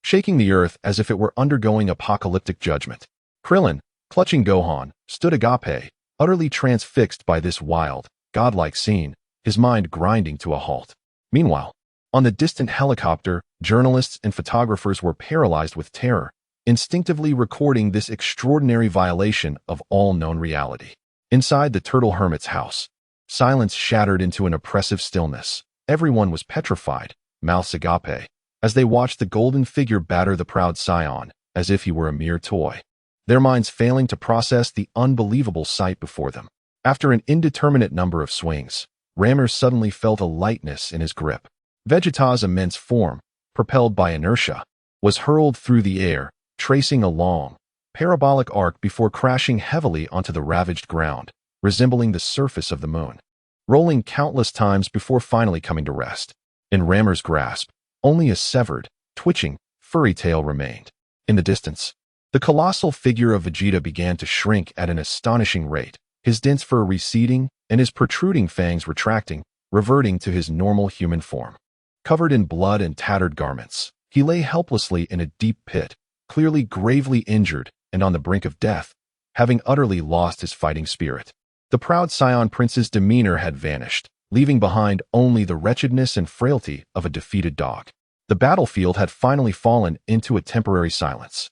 shaking the earth as if it were undergoing apocalyptic judgment. Krillin, clutching Gohan, stood agape, utterly transfixed by this wild, godlike scene, his mind grinding to a halt. Meanwhile, on the distant helicopter, journalists and photographers were paralyzed with terror, instinctively recording this extraordinary violation of all known reality. Inside the Turtle Hermit's house, silence shattered into an oppressive stillness. Everyone was petrified, mouths agape, as they watched the golden figure batter the proud scion, as if he were a mere toy, their minds failing to process the unbelievable sight before them. After an indeterminate number of swings, Rammer suddenly felt a lightness in his grip. Vegeta's immense form, propelled by inertia, was hurled through the air, tracing a long, parabolic arc before crashing heavily onto the ravaged ground, resembling the surface of the moon, rolling countless times before finally coming to rest. In Rammer's grasp, only a severed, twitching, furry tail remained. In the distance, the colossal figure of Vegeta began to shrink at an astonishing rate, his dense fur receding and his protruding fangs retracting, reverting to his normal human form. Covered in blood and tattered garments, he lay helplessly in a deep pit, clearly gravely injured and on the brink of death, having utterly lost his fighting spirit. The proud Scion Prince's demeanor had vanished, leaving behind only the wretchedness and frailty of a defeated dog. The battlefield had finally fallen into a temporary silence.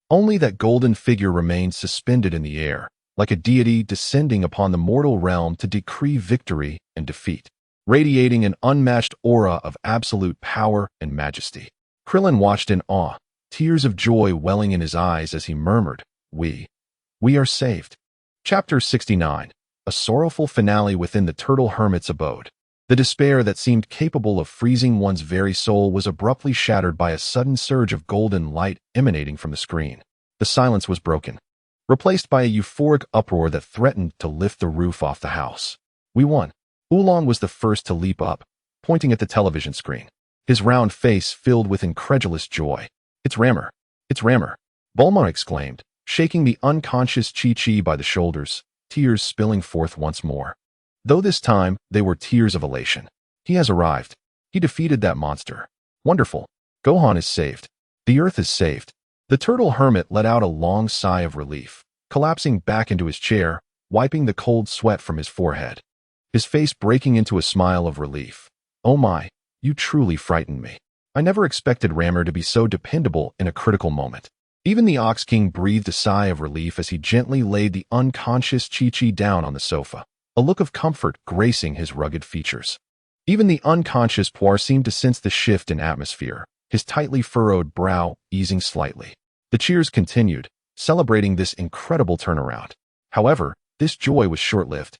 Only that golden figure remained suspended in the air, like a deity descending upon the mortal realm to decree victory and defeat, radiating an unmatched aura of absolute power and majesty. Krillin watched in awe, tears of joy welling in his eyes as he murmured, We are saved." Chapter 69. A sorrowful finale within the Turtle Hermit's abode. The despair that seemed capable of freezing one's very soul was abruptly shattered by a sudden surge of golden light emanating from the screen. The silence was broken, replaced by a euphoric uproar that threatened to lift the roof off the house. "We won." Oolong was the first to leap up, pointing at the television screen, his round face filled with incredulous joy. "It's Rammer! It's Rammer!" Bulma exclaimed, shaking the unconscious Chi-Chi by the shoulders, tears spilling forth once more. Though this time they were tears of elation. "He has arrived. He defeated that monster. Wonderful. Gohan is saved. The Earth is saved." The Turtle Hermit let out a long sigh of relief, collapsing back into his chair, wiping the cold sweat from his forehead, his face breaking into a smile of relief. "Oh my, you truly frightened me. I never expected Rammer to be so dependable in a critical moment." Even the Ox King breathed a sigh of relief as he gently laid the unconscious Chi-Chi down on the sofa, a look of comfort gracing his rugged features. Even the unconscious Puar seemed to sense the shift in atmosphere, his tightly furrowed brow easing slightly. The cheers continued, celebrating this incredible turnaround. However, this joy was short-lived,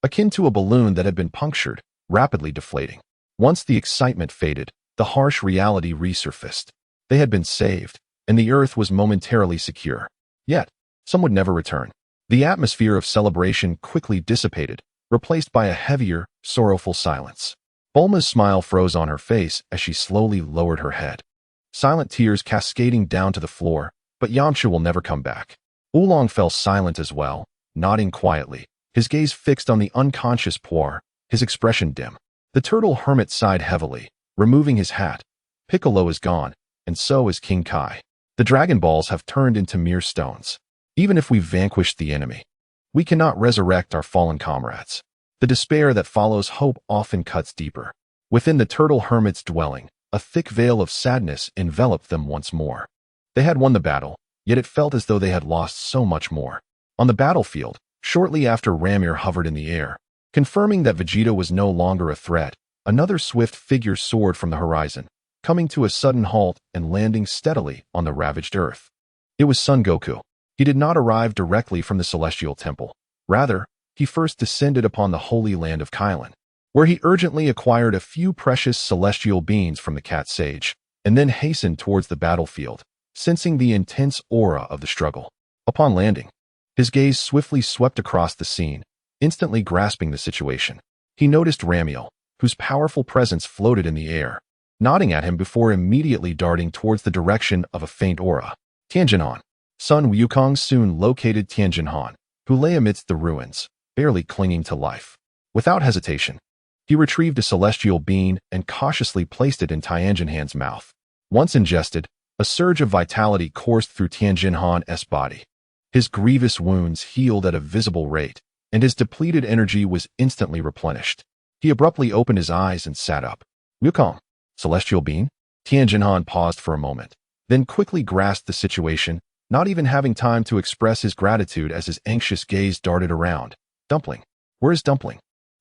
akin to a balloon that had been punctured, rapidly deflating. Once the excitement faded, the harsh reality resurfaced. They had been saved, and the Earth was momentarily secure. Yet, some would never return. The atmosphere of celebration quickly dissipated, replaced by a heavier, sorrowful silence. Bulma's smile froze on her face as she slowly lowered her head, silent tears cascading down to the floor. But Yamcha will never come back. Oolong fell silent as well, nodding quietly, his gaze fixed on the unconscious Puar, his expression dim. The Turtle Hermit sighed heavily, removing his hat. Piccolo is gone, and so is King Kai. The Dragon Balls have turned into mere stones. Even if we've vanquished the enemy, we cannot resurrect our fallen comrades. The despair that follows hope often cuts deeper. Within the Turtle Hermit's dwelling, a thick veil of sadness enveloped them once more. They had won the battle, yet it felt as though they had lost so much more. On the battlefield, shortly after Ramir hovered in the air, confirming that Vegeta was no longer a threat, another swift figure soared from the horizon, coming to a sudden halt and landing steadily on the ravaged Earth. It was Son Goku. He did not arrive directly from the Celestial Temple. Rather, he first descended upon the holy land of Kylan, where he urgently acquired a few precious celestial beings from the Cat Sage, and then hastened towards the battlefield, sensing the intense aura of the struggle. Upon landing, his gaze swiftly swept across the scene, instantly grasping the situation. He noticed Ramiel, whose powerful presence floated in the air, nodding at him before immediately darting towards the direction of a faint aura. Tianjinhan. Sun Wukong soon located Tianjinhan, who lay amidst the ruins, barely clinging to life. Without hesitation, he retrieved a celestial bean and cautiously placed it in Tianjinhan's mouth. Once ingested, a surge of vitality coursed through Tianjinhan's body. His grievous wounds healed at a visible rate, and his depleted energy was instantly replenished. He abruptly opened his eyes and sat up. Wukong, celestial being? Tianjinhan paused for a moment, then quickly grasped the situation, not even having time to express his gratitude as his anxious gaze darted around. Dumpling. Where is Dumpling?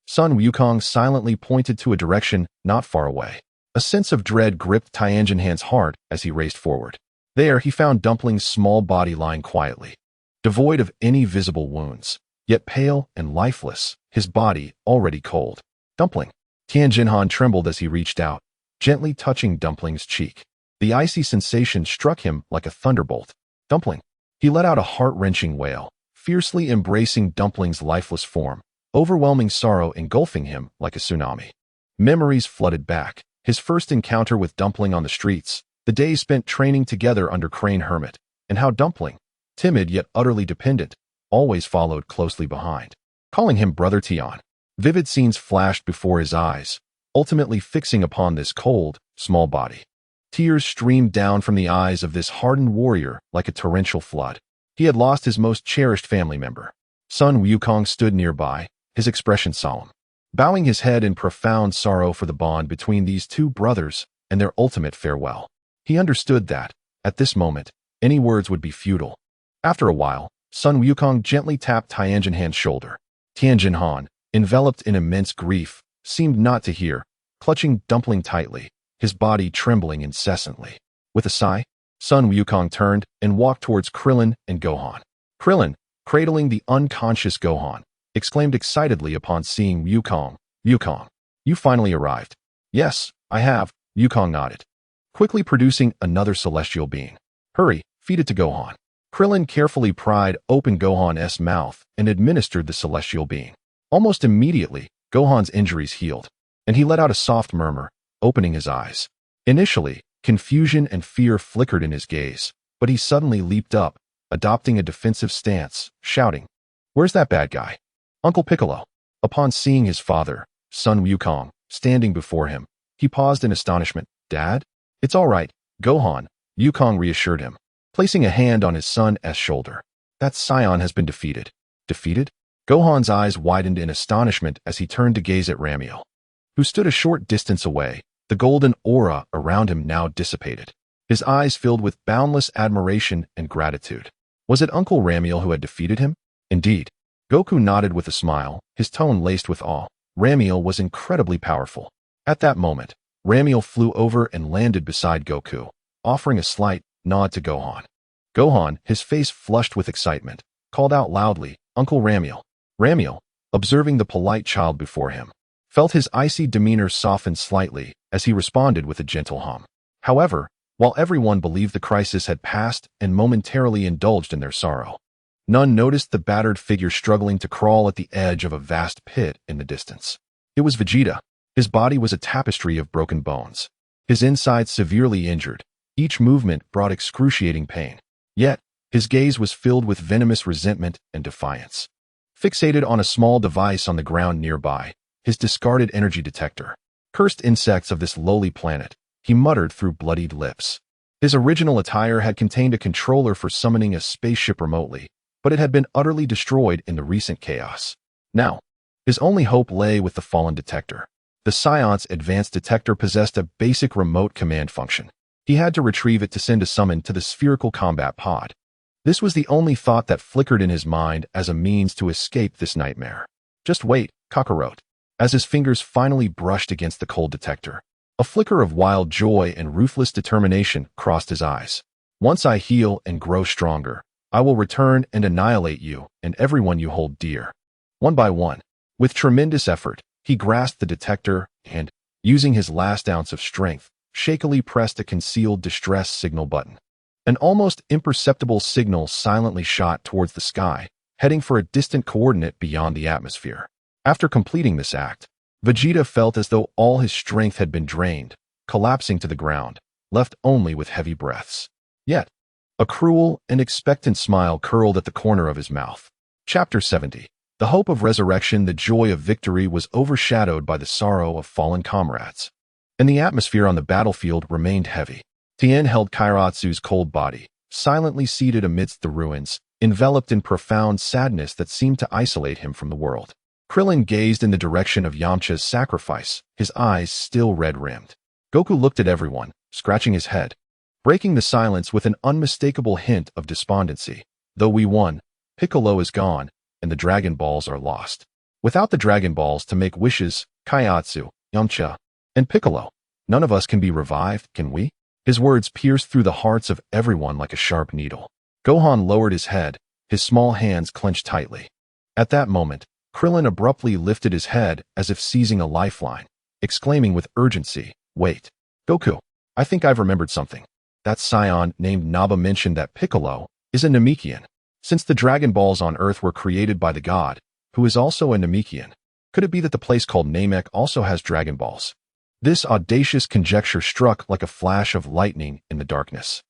Sun Wukong silently pointed to a direction not far away. A sense of dread gripped Tianjinhan's heart as he raced forward. There he found Dumpling's small body lying quietly, devoid of any visible wounds, yet pale and lifeless, his body already cold. Dumpling. Tianjinhan trembled as he reached out, gently touching Dumpling's cheek. The icy sensation struck him like a thunderbolt. Dumpling. He let out a heart-wrenching wail, fiercely embracing Dumpling's lifeless form, overwhelming sorrow engulfing him like a tsunami. Memories flooded back. His first encounter with Dumpling on the streets, the days spent training together under Crane Hermit, and how Dumpling, timid yet utterly dependent, always followed closely behind, calling him Brother Tian. Vivid scenes flashed before his eyes, ultimately fixing upon this cold, small body. Tears streamed down from the eyes of this hardened warrior like a torrential flood. He had lost his most cherished family member. Sun Wukong stood nearby, his expression solemn, bowing his head in profound sorrow for the bond between these two brothers and their ultimate farewell. He understood that, at this moment, any words would be futile. After a while, Sun Wukong gently tapped Tianjinhan's shoulder. Tianjinhan, enveloped in immense grief, seemed not to hear, clutching Dumpling tightly, his body trembling incessantly. With a sigh, Sun Wukong turned and walked towards Krillin and Gohan. Krillin, cradling the unconscious Gohan, exclaimed excitedly upon seeing Wukong. Wukong, you finally arrived. Yes, I have, Wukong nodded, quickly producing another celestial being. Hurry, feed it to Gohan. Krillin carefully pried open Gohan's mouth and administered the celestial being. Almost immediately, Gohan's injuries healed, and he let out a soft murmur, opening his eyes. Initially, confusion and fear flickered in his gaze, but he suddenly leaped up, adopting a defensive stance, shouting, "Where's that bad guy? Uncle Piccolo." Upon seeing his father, Sun Wukong, standing before him, he paused in astonishment. "Dad? It's all right, Gohan," Wukong reassured him, placing a hand on his son's shoulder. "That Saiyan has been defeated." Defeated? Gohan's eyes widened in astonishment as he turned to gaze at Ramiel, who stood a short distance away, the golden aura around him now dissipated. His eyes filled with boundless admiration and gratitude. Was it Uncle Ramiel who had defeated him? Indeed. Goku nodded with a smile, his tone laced with awe. Ramiel was incredibly powerful. At that moment, Ramiel flew over and landed beside Goku, offering a slight nod to Gohan. Gohan, his face flushed with excitement, called out loudly, "Uncle Ramiel." Ramiel, observing the polite child before him, felt his icy demeanor soften slightly as he responded with a gentle hum. However, while everyone believed the crisis had passed and momentarily indulged in their sorrow, none noticed the battered figure struggling to crawl at the edge of a vast pit in the distance. It was Vegeta. His body was a tapestry of broken bones, his insides severely injured. Each movement brought excruciating pain. Yet, his gaze was filled with venomous resentment and defiance. Fixated on a small device on the ground nearby, his discarded energy detector. "Cursed insects of this lowly planet," he muttered through bloodied lips. His original attire had contained a controller for summoning a spaceship remotely, but it had been utterly destroyed in the recent chaos. Now, his only hope lay with the fallen detector. The Science Advanced Detector possessed a basic remote command function. He had to retrieve it to send a summon to the spherical combat pod. This was the only thought that flickered in his mind as a means to escape this nightmare. "Just wait," Kakarot, as his fingers finally brushed against the cold detector. A flicker of wild joy and ruthless determination crossed his eyes. "Once I heal and grow stronger, I will return and annihilate you and everyone you hold dear." One by one, with tremendous effort, he grasped the detector and, using his last ounce of strength, shakily pressed a concealed distress signal button. An almost imperceptible signal silently shot towards the sky, heading for a distant coordinate beyond the atmosphere. After completing this act, Vegeta felt as though all his strength had been drained, collapsing to the ground, left only with heavy breaths. Yet, a cruel and expectant smile curled at the corner of his mouth. Chapter 70. The hope of resurrection, the joy of victory was overshadowed by the sorrow of fallen comrades, and the atmosphere on the battlefield remained heavy. Tien held Kairatsu's cold body, silently seated amidst the ruins, enveloped in profound sadness that seemed to isolate him from the world. Krillin gazed in the direction of Yamcha's sacrifice, his eyes still red-rimmed. Goku looked at everyone, scratching his head, breaking the silence with an unmistakable hint of despondency. Though we won, Piccolo is gone, and the Dragon Balls are lost. Without the Dragon Balls to make wishes, Kaiatsu, Yamcha, and Piccolo, none of us can be revived, can we? His words pierced through the hearts of everyone like a sharp needle. Gohan lowered his head, his small hands clenched tightly. At that moment, Krillin abruptly lifted his head as if seizing a lifeline, exclaiming with urgency, "Wait. Goku, I think I've remembered something. That Saiyan named Naba mentioned that Piccolo is a Namekian. Since the Dragon Balls on Earth were created by the god, who is also a Namekian, could it be that the place called Namek also has Dragon Balls?" This audacious conjecture struck like a flash of lightning in the darkness,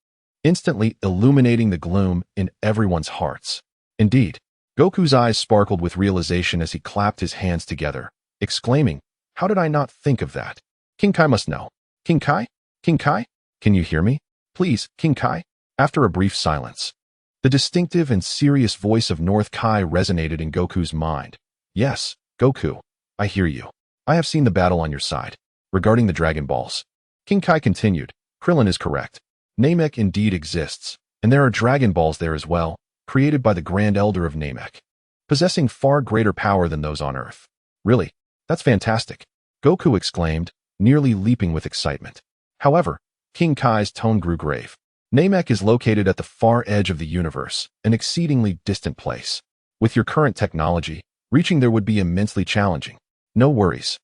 instantly illuminating the gloom in everyone's hearts. Indeed, Goku's eyes sparkled with realization as he clapped his hands together, exclaiming, "How did I not think of that? King Kai must know. King Kai? King Kai? Can you hear me? Please, King Kai?" After a brief silence, the distinctive and serious voice of North Kai resonated in Goku's mind. "Yes, Goku, I hear you. I have seen the battle on your side. Regarding the Dragon Balls," King Kai continued, "Krillin is correct. Namek indeed exists, and there are Dragon Balls there as well, created by the Grand Elder of Namek, possessing far greater power than those on Earth." "Really? That's fantastic," Goku exclaimed, nearly leaping with excitement. However, King Kai's tone grew grave. "Namek is located at the far edge of the universe, an exceedingly distant place. With your current technology, reaching there would be immensely challenging. No worries.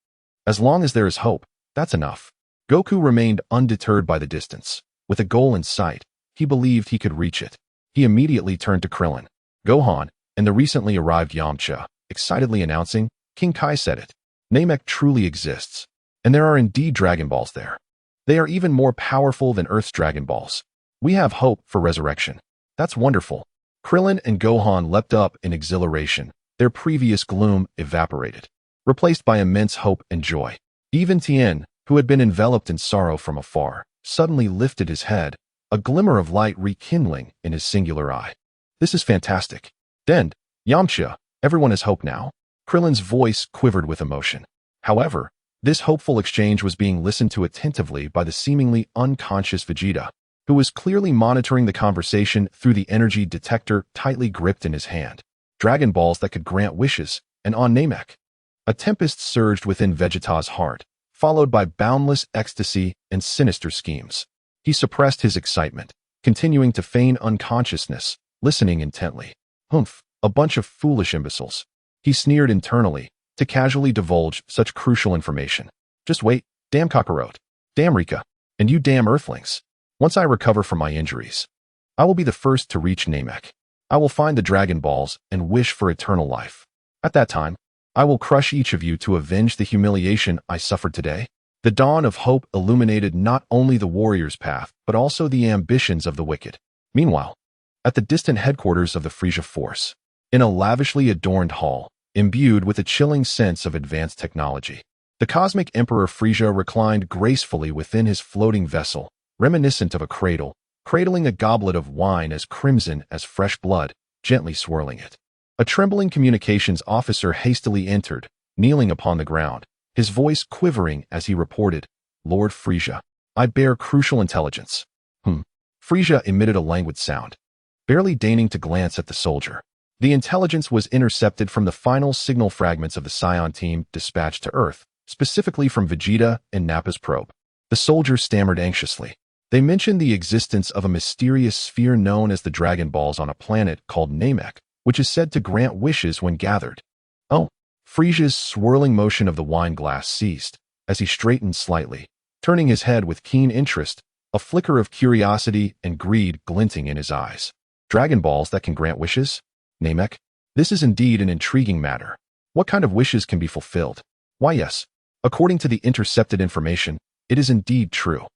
As long as there is hope, that's enough." Goku remained undeterred by the distance. With a goal in sight, he believed he could reach it. He immediately turned to Krillin, Gohan, and the recently arrived Yamcha, excitedly announcing, "King Kai said it. Namek truly exists, and there are indeed Dragon Balls there. They are even more powerful than Earth's Dragon Balls. We have hope for resurrection. That's wonderful." Krillin and Gohan leapt up in exhilaration. Their previous gloom evaporated, replaced by immense hope and joy. Even Tien, who had been enveloped in sorrow from afar, suddenly lifted his head, a glimmer of light rekindling in his singular eye. "This is fantastic. Dend, Yamcha, everyone has hope now." Krillin's voice quivered with emotion. However, this hopeful exchange was being listened to attentively by the seemingly unconscious Vegeta, who was clearly monitoring the conversation through the energy detector tightly gripped in his hand. Dragon Balls that could grant wishes, and on Namek. A tempest surged within Vegeta's heart, followed by boundless ecstasy and sinister schemes. He suppressed his excitement, continuing to feign unconsciousness, listening intently. "Humph, a bunch of foolish imbeciles," he sneered internally, to casually divulge such crucial information. "Just wait, damn Kakarot, damn Rika, and you damn Earthlings. Once I recover from my injuries, I will be the first to reach Namek. I will find the Dragon Balls and wish for eternal life. At that time, I will crush each of you to avenge the humiliation I suffered today." The dawn of hope illuminated not only the warrior's path, but also the ambitions of the wicked. Meanwhile, at the distant headquarters of the Frisia Force, in a lavishly adorned hall, imbued with a chilling sense of advanced technology, the cosmic Emperor Frisia reclined gracefully within his floating vessel, reminiscent of a cradle, cradling a goblet of wine as crimson as fresh blood, gently swirling it. A trembling communications officer hastily entered, kneeling upon the ground, his voice quivering as he reported, "Lord Frisia, I bear crucial intelligence." Frisia emitted a languid sound, barely deigning to glance at the soldier. The intelligence was intercepted from the final signal fragments of the Saiyan team dispatched to Earth, specifically from Vegeta and Nappa's probe. The soldier stammered anxiously. They mentioned the existence of a mysterious sphere known as the Dragon Balls on a planet called Namek, which is said to grant wishes when gathered. "Oh." Frisia's swirling motion of the wine glass ceased, as he straightened slightly, turning his head with keen interest, a flicker of curiosity and greed glinting in his eyes. "Dragon Balls that can grant wishes? Namek? This is indeed an intriguing matter. What kind of wishes can be fulfilled?" "Why yes, according to the intercepted information, it is indeed true."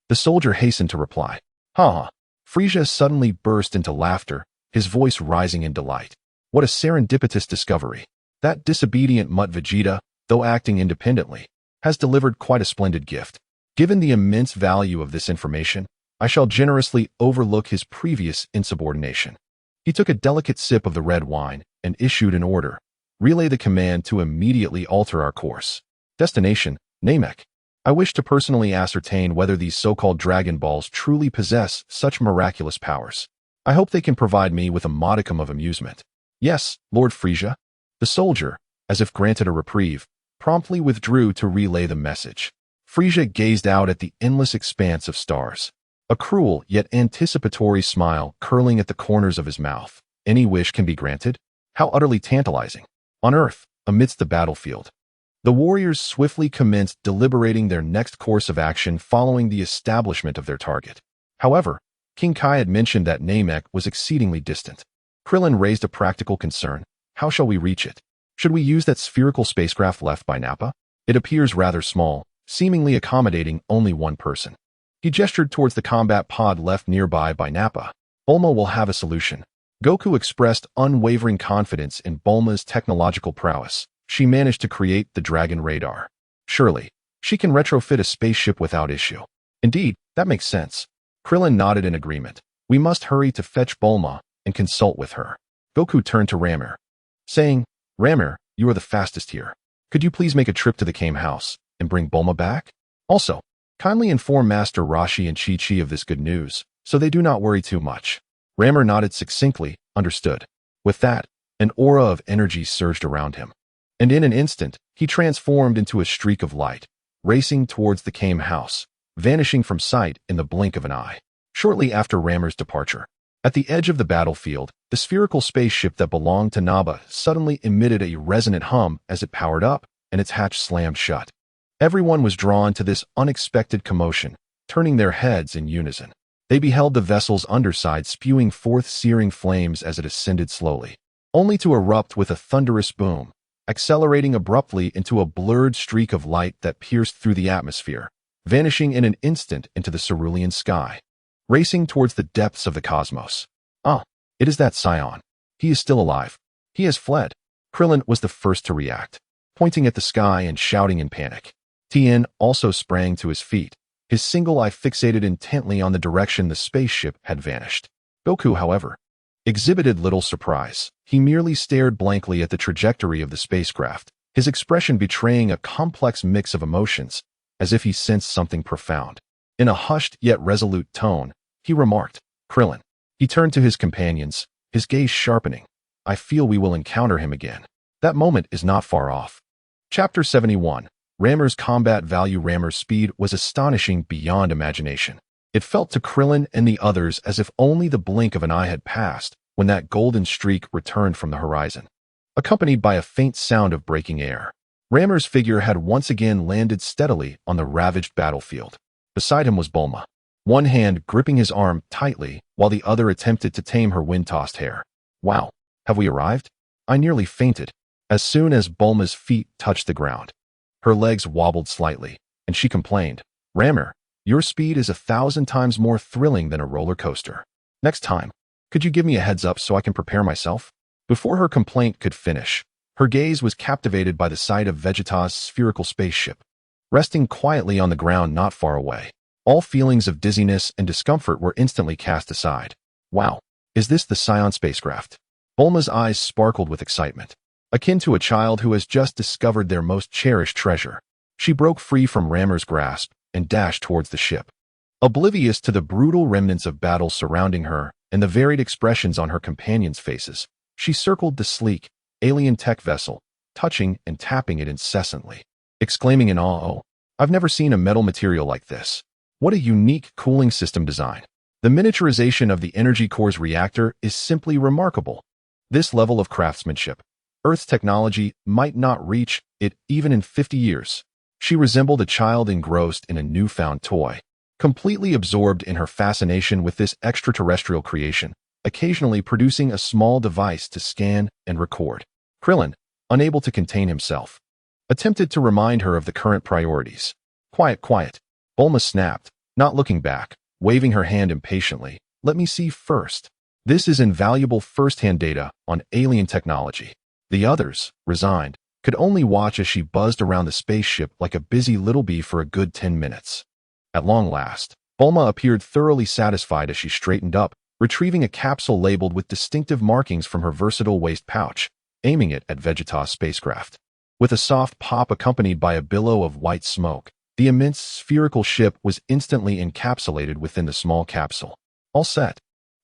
The soldier hastened to reply. "Ha ha." Frisia suddenly burst into laughter, his voice rising in delight. "What a serendipitous discovery. That disobedient mutt Vegeta, though acting independently, has delivered quite a splendid gift. Given the immense value of this information, I shall generously overlook his previous insubordination." He took a delicate sip of the red wine and issued an order. Relay the command to immediately alter our course. Destination, Namek. I wish to personally ascertain whether these so-called Dragon Balls truly possess such miraculous powers. I hope they can provide me with a modicum of amusement. Yes, Lord Frisia. The soldier, as if granted a reprieve, promptly withdrew to relay the message. Frisia gazed out at the endless expanse of stars, a cruel yet anticipatory smile curling at the corners of his mouth. Any wish can be granted? How utterly tantalizing. On Earth, amidst the battlefield, the warriors swiftly commenced deliberating their next course of action following the establishment of their target. However, King Kai had mentioned that Namek was exceedingly distant. Krillin raised a practical concern. How shall we reach it? Should we use that spherical spacecraft left by Nappa? It appears rather small, seemingly accommodating only one person. He gestured towards the combat pod left nearby by Nappa. Bulma will have a solution. Goku expressed unwavering confidence in Bulma's technological prowess. She managed to create the Dragon Radar. Surely, she can retrofit a spaceship without issue. Indeed, that makes sense. Krillin nodded in agreement. We must hurry to fetch Bulma and consult with her. Goku turned to Ramir, saying, Ramir, you are the fastest here. Could you please make a trip to the Kame house and bring Bulma back? Also, kindly inform Master Roshi and Chi-Chi of this good news, so they do not worry too much. Ramir nodded succinctly, understood. With that, an aura of energy surged around him. And in an instant, he transformed into a streak of light, racing towards the Kame house, vanishing from sight in the blink of an eye. Shortly after Ramir's departure, at the edge of the battlefield, the spherical spaceship that belonged to Naba suddenly emitted a resonant hum as it powered up and its hatch slammed shut. Everyone was drawn to this unexpected commotion, turning their heads in unison. They beheld the vessel's underside spewing forth searing flames as it ascended slowly, only to erupt with a thunderous boom, accelerating abruptly into a blurred streak of light that pierced through the atmosphere, vanishing in an instant into the cerulean sky, racing towards the depths of the cosmos. Ah, it is that Saiyan. He is still alive. He has fled. Krillin was the first to react, pointing at the sky and shouting in panic. Tien also sprang to his feet, his single eye fixated intently on the direction the spaceship had vanished. Goku, however, exhibited little surprise. He merely stared blankly at the trajectory of the spacecraft, his expression betraying a complex mix of emotions, as if he sensed something profound. In a hushed yet resolute tone, he remarked, Krillin. He turned to his companions, his gaze sharpening. I feel we will encounter him again. That moment is not far off. Chapter 71. Ramir's combat value. Ramir's speed was astonishing beyond imagination. It felt to Krillin and the others as if only the blink of an eye had passed when that golden streak returned from the horizon, accompanied by a faint sound of breaking air. Ramir's figure had once again landed steadily on the ravaged battlefield. Beside him was Bulma, one hand gripping his arm tightly while the other attempted to tame her wind-tossed hair. Wow, have we arrived? I nearly fainted as soon as Bulma's feet touched the ground. Her legs wobbled slightly, and she complained, Ramir, your speed is 1,000 times more thrilling than a roller coaster. Next time, could you give me a heads up so I can prepare myself? Before her complaint could finish, her gaze was captivated by the sight of Vegeta's spherical spaceship, resting quietly on the ground not far away. All feelings of dizziness and discomfort were instantly cast aside. Wow, is this the Saiyan spacecraft? Bulma's eyes sparkled with excitement, akin to a child who has just discovered their most cherished treasure. She broke free from Ramir's grasp and dashed towards the ship. Oblivious to the brutal remnants of battle surrounding her and the varied expressions on her companions' faces, she circled the sleek, alien tech vessel, touching and tapping it incessantly, exclaiming in awe, oh, I've never seen a metal material like this. What a unique cooling system design. The miniaturization of the energy core's reactor is simply remarkable. This level of craftsmanship, Earth's technology might not reach it even in 50 years. She resembled a child engrossed in a newfound toy, completely absorbed in her fascination with this extraterrestrial creation, occasionally producing a small device to scan and record. Krillin, unable to contain himself, attempted to remind her of the current priorities. Quiet, quiet. Bulma snapped, not looking back, waving her hand impatiently. Let me see first. This is invaluable first-hand data on alien technology. The others, resigned, could only watch as she buzzed around the spaceship like a busy little bee for a good 10 minutes. At long last, Bulma appeared thoroughly satisfied as she straightened up, retrieving a capsule labeled with distinctive markings from her versatile waist pouch. aiming it at Vegeta's spacecraft. With a soft pop accompanied by a billow of white smoke, the immense spherical ship was instantly encapsulated within the small capsule. All set.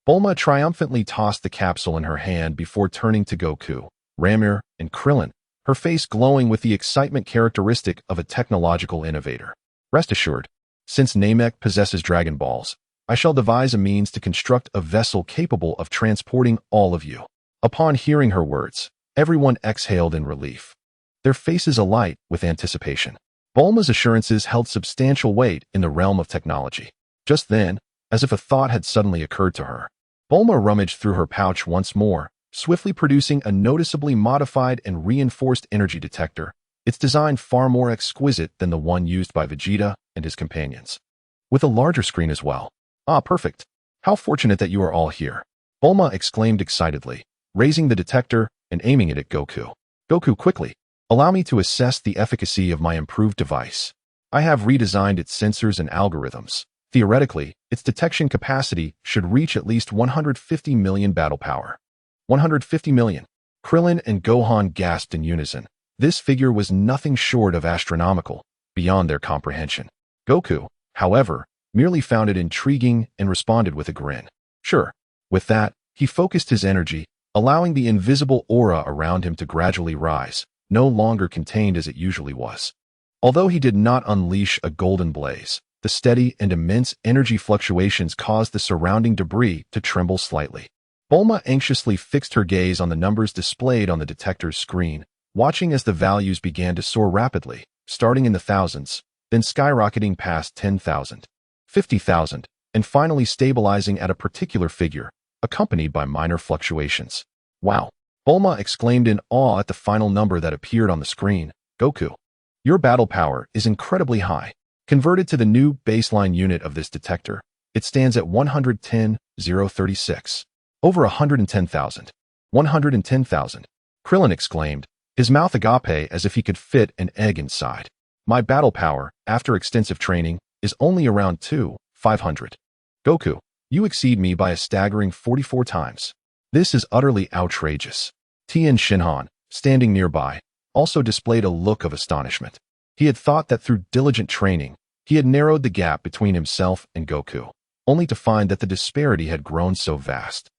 Bulma triumphantly tossed the capsule in her hand before turning to Goku, Ramir, and Krillin, her face glowing with the excitement characteristic of a technological innovator. Rest assured, since Namek possesses Dragon Balls, I shall devise a means to construct a vessel capable of transporting all of you. Upon hearing her words, everyone exhaled in relief, their faces alight with anticipation. Bulma's assurances held substantial weight in the realm of technology. Just then, as if a thought had suddenly occurred to her, Bulma rummaged through her pouch once more, swiftly producing a noticeably modified and reinforced energy detector, its design far more exquisite than the one used by Vegeta and his companions. With a larger screen as well. Ah, perfect. How fortunate that you are all here. Bulma exclaimed excitedly, raising the detector and aiming it at Goku. Goku, quickly, allow me to assess the efficacy of my improved device. I have redesigned its sensors and algorithms. Theoretically, its detection capacity should reach at least 150 million battle power. 150 million. Krillin and Gohan gasped in unison. This figure was nothing short of astronomical, beyond their comprehension. Goku, however, merely found it intriguing and responded with a grin. Sure. With that, he focused his energy, allowing the invisible aura around him to gradually rise, no longer contained as it usually was. Although he did not unleash a golden blaze, the steady and immense energy fluctuations caused the surrounding debris to tremble slightly. Bulma anxiously fixed her gaze on the numbers displayed on the detector's screen, watching as the values began to soar rapidly, starting in the thousands, then skyrocketing past 10,000, 50,000, and finally stabilizing at a particular figure, accompanied by minor fluctuations. Wow! Bulma exclaimed in awe at the final number that appeared on the screen. Goku, your battle power is incredibly high. Converted to the new baseline unit of this detector, it stands at 110,036. Over 110,000. 110,000. Krillin exclaimed, his mouth agape as if he could fit an egg inside. My battle power, after extensive training, is only around 500. Goku, you exceed me by a staggering 44 times. This is utterly outrageous. Tien Shinhan, standing nearby, also displayed a look of astonishment. He had thought that through diligent training, he had narrowed the gap between himself and Goku, only to find that the disparity had grown so vast.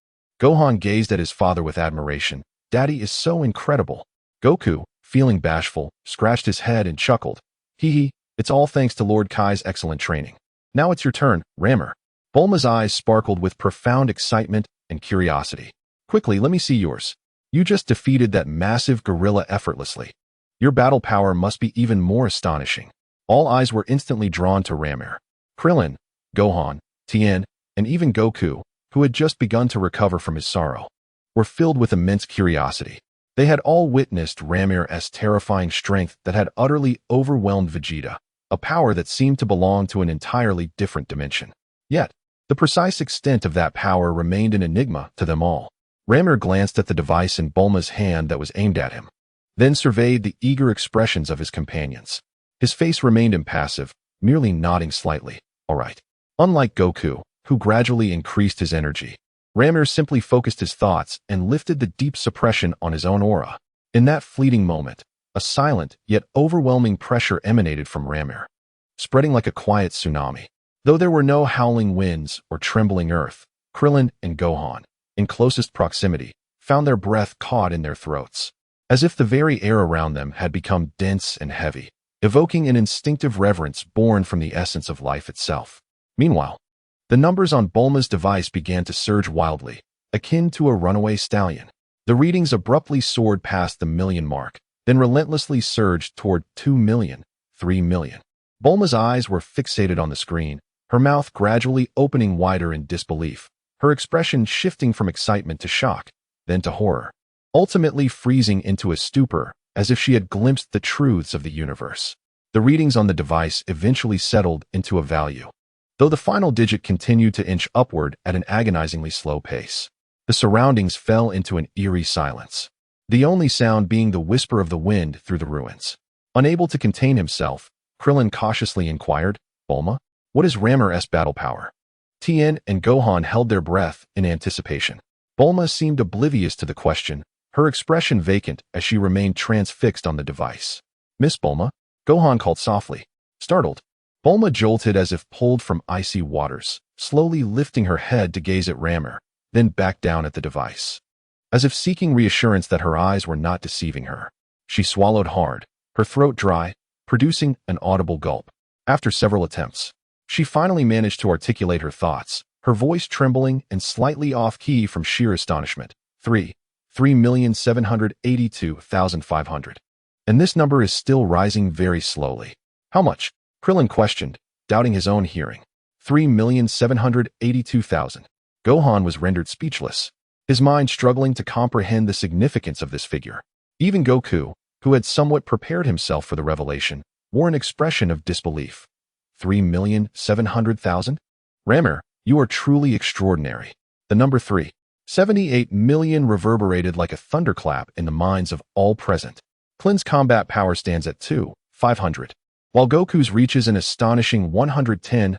Gohan gazed at his father with admiration. Daddy is so incredible. Goku, feeling bashful, scratched his head and chuckled. Hee, it's all thanks to Lord Kai's excellent training. Now it's your turn, Rammer. Bulma's eyes sparkled with profound excitement and curiosity. Quickly, let me see yours. You just defeated that massive gorilla effortlessly. Your battle power must be even more astonishing. All eyes were instantly drawn to Ramir. Krillin, Gohan, Tien, and even Goku, who had just begun to recover from his sorrow, were filled with immense curiosity. They had all witnessed Ramir's terrifying strength that had utterly overwhelmed Vegeta, a power that seemed to belong to an entirely different dimension. Yet, the precise extent of that power remained an enigma to them all. Ramir glanced at the device in Bulma's hand that was aimed at him, then surveyed the eager expressions of his companions. His face remained impassive, merely nodding slightly. All right. Unlike Goku, who gradually increased his energy, Ramir simply focused his thoughts and lifted the deep suppression on his own aura. In that fleeting moment, a silent yet overwhelming pressure emanated from Ramir, spreading like a quiet tsunami. Though there were no howling winds or trembling earth, Krillin and Gohan, in closest proximity, found their breath caught in their throats, as if the very air around them had become dense and heavy, evoking an instinctive reverence born from the essence of life itself. Meanwhile, the numbers on Bulma's device began to surge wildly, akin to a runaway stallion. The readings abruptly soared past the million mark, then relentlessly surged toward 2 million, 3 million. Bulma's eyes were fixated on the screen, her mouth gradually opening wider in disbelief, her expression shifting from excitement to shock, then to horror, ultimately freezing into a stupor as if she had glimpsed the truths of the universe. The readings on the device eventually settled into a value, though the final digit continued to inch upward at an agonizingly slow pace. The surroundings fell into an eerie silence, the only sound being the whisper of the wind through the ruins. Unable to contain himself, Krillin cautiously inquired, Bulma, what is Ramir's battle power? Tien and Gohan held their breath in anticipation. Bulma seemed oblivious to the question, her expression vacant as she remained transfixed on the device. "Miss Bulma?" Gohan called softly. Startled, Bulma jolted as if pulled from icy waters, slowly lifting her head to gaze at Rammer, then back down at the device. As if seeking reassurance that her eyes were not deceiving her, she swallowed hard, her throat dry, producing an audible gulp. After several attempts, she finally managed to articulate her thoughts, her voice trembling and slightly off-key from sheer astonishment. 3,782,500. And this number is still rising very slowly. How much? Krillin questioned, doubting his own hearing. 3,782,000. Gohan was rendered speechless, his mind struggling to comprehend the significance of this figure. Even Goku, who had somewhat prepared himself for the revelation, wore an expression of disbelief. 3,700,000? Rammer, you are truly extraordinary. The number 378 million reverberated like a thunderclap in the minds of all present. Klin's combat power stands at 2,500, while Goku's reaches an astonishing 110,000,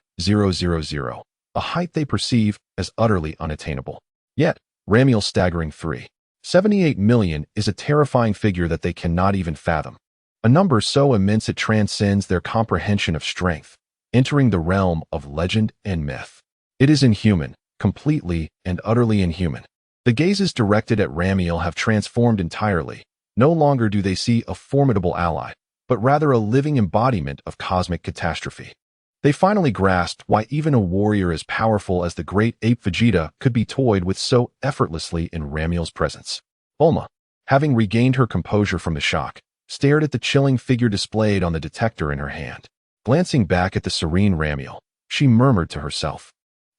a height they perceive as utterly unattainable. Yet, Ramiel's staggering 378 million is a terrifying figure that they cannot even fathom. A number so immense it transcends their comprehension of strength, entering the realm of legend and myth. It is inhuman, completely and utterly inhuman. The gazes directed at Ramiel have transformed entirely. No longer do they see a formidable ally, but rather a living embodiment of cosmic catastrophe. They finally grasped why even a warrior as powerful as the great ape Vegeta could be toyed with so effortlessly in Ramiel's presence. Bulma, having regained her composure from the shock, stared at the chilling figure displayed on the detector in her hand. Glancing back at the serene Ramiel, she murmured to herself,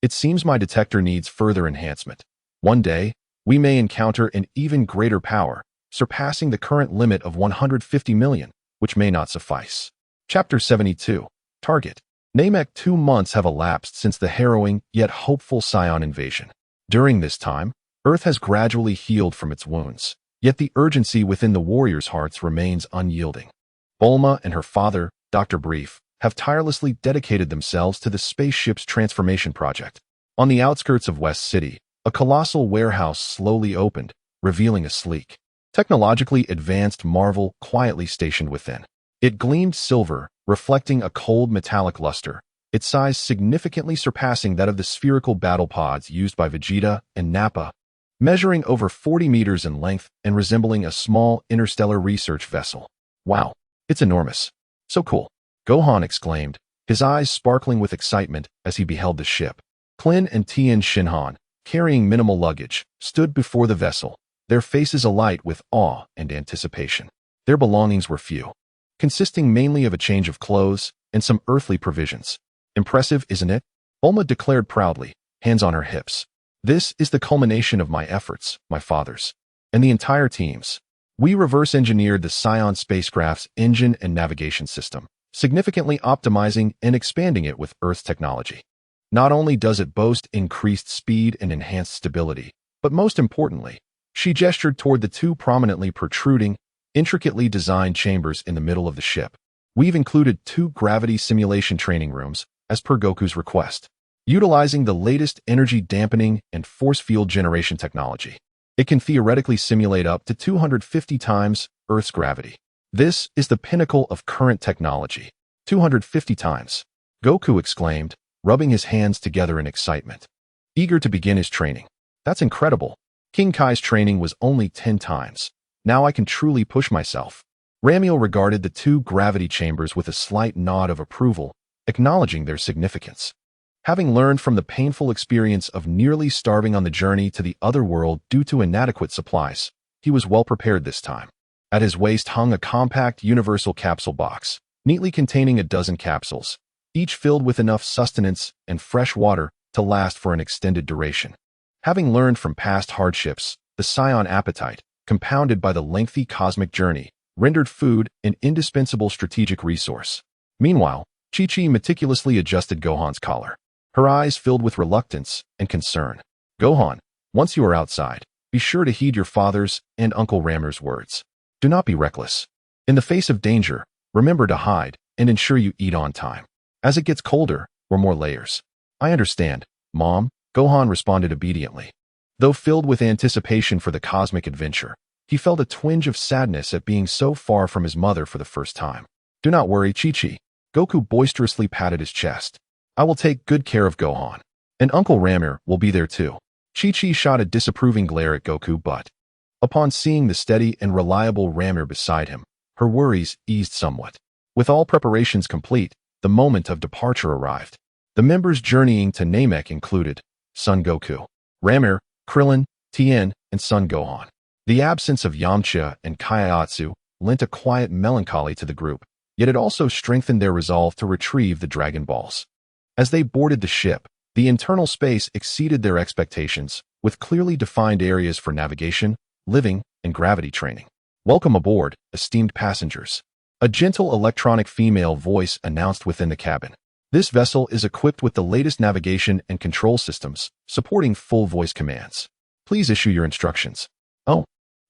"It seems my detector needs further enhancement. One day, we may encounter an even greater power, surpassing the current limit of 150 million, which may not suffice." Chapter 72. Target. Namek. 2 months have elapsed since the harrowing yet hopeful Saiyan invasion. During this time, Earth has gradually healed from its wounds, yet the urgency within the warriors' hearts remains unyielding. Bulma and her father, Dr. Brief, have tirelessly dedicated themselves to the spaceship's transformation project. On the outskirts of West City, a colossal warehouse slowly opened, revealing a sleek, technologically advanced marvel quietly stationed within. It gleamed silver, reflecting a cold metallic luster, its size significantly surpassing that of the spherical battle pods used by Vegeta and Nappa, measuring over 40 meters in length and resembling a small interstellar research vessel. "Wow, it's enormous. So cool," Gohan exclaimed, his eyes sparkling with excitement as he beheld the ship. Klin and Tien Shinhan, carrying minimal luggage, stood before the vessel, their faces alight with awe and anticipation. Their belongings were few, consisting mainly of a change of clothes and some earthly provisions. "Impressive, isn't it?" Bulma declared proudly, hands on her hips. "This is the culmination of my efforts, my father's, and the entire team's. We reverse-engineered the Saiyan spacecraft's engine and navigation system, significantly optimizing and expanding it with Earth's technology. Not only does it boast increased speed and enhanced stability, but most importantly, she gestured toward the 2 prominently protruding, intricately designed chambers in the middle of the ship. We've included 2 gravity simulation training rooms, as per Goku's request, utilizing the latest energy dampening and force field generation technology. It can theoretically simulate up to 250 times Earth's gravity. This is the pinnacle of current technology. 250 times, Goku exclaimed, rubbing his hands together in excitement, eager to begin his training. That's incredible. King Kai's training was only 10 times. Now I can truly push myself. Ramiel regarded the 2 gravity chambers with a slight nod of approval, acknowledging their significance. Having learned from the painful experience of nearly starving on the journey to the other world due to inadequate supplies, he was well prepared this time. At his waist hung a compact universal capsule box, neatly containing a dozen capsules, each filled with enough sustenance and fresh water to last for an extended duration. Having learned from past hardships, the Saiyan appetite, compounded by the lengthy cosmic journey, rendered food an indispensable strategic resource. Meanwhile, Chi-Chi meticulously adjusted Gohan's collar, her eyes filled with reluctance and concern. "Gohan, once you are outside, be sure to heed your father's and Uncle Rammer's words. Do not be reckless. In the face of danger, remember to hide and ensure you eat on time. As it gets colder, wear more layers." "I understand, Mom," Gohan responded obediently. Though filled with anticipation for the cosmic adventure, He felt a twinge of sadness at being so far from his mother for the first time. "Do not worry, Chi-Chi." Goku boisterously patted his chest. "I will take good care of Gohan. And Uncle Ramir will be there too." Chi-Chi shot a disapproving glare at Goku, but upon seeing the steady and reliable Ramir beside him, her worries eased somewhat. With all preparations complete, the moment of departure arrived. The members journeying to Namek included Son Goku, Ramir, Krillin, Tien, and Son Gohan. The absence of Yamcha and Kaiatsu lent a quiet melancholy to the group, yet it also strengthened their resolve to retrieve the Dragon Balls. As they boarded the ship, the internal space exceeded their expectations, with clearly defined areas for navigation, living, and gravity training. "Welcome aboard, esteemed passengers," a gentle electronic female voice announced within the cabin. "This vessel is equipped with the latest navigation and control systems, supporting full voice commands. Please issue your instructions." "Oh,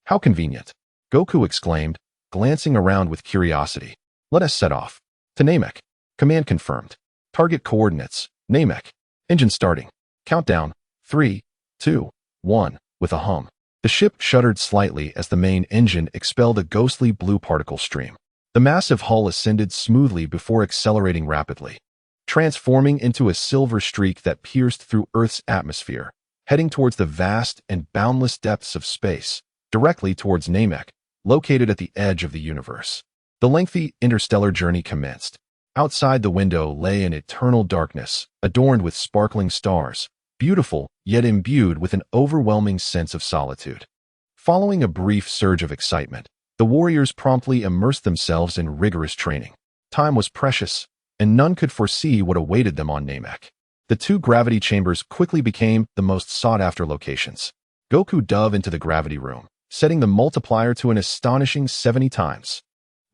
how convenient," Goku exclaimed, glancing around with curiosity. "Let us set off." "To Namek." "Command confirmed." "Target coordinates, Namek." "Engine starting." "Countdown, 3, 2, 1, with a hum. The ship shuddered slightly as the main engine expelled a ghostly blue particle stream. The massive hull ascended smoothly before accelerating rapidly, transforming into a silver streak that pierced through Earth's atmosphere, heading towards the vast and boundless depths of space, directly towards Namek, located at the edge of the universe. The lengthy interstellar journey commenced. Outside the window lay an eternal darkness, adorned with sparkling stars, beautiful yet imbued with an overwhelming sense of solitude. Following a brief surge of excitement, the warriors promptly immersed themselves in rigorous training. Time was precious, and none could foresee what awaited them on Namek. The two gravity chambers quickly became the most sought-after locations. Goku dove into the gravity room, setting the multiplier to an astonishing 70 times.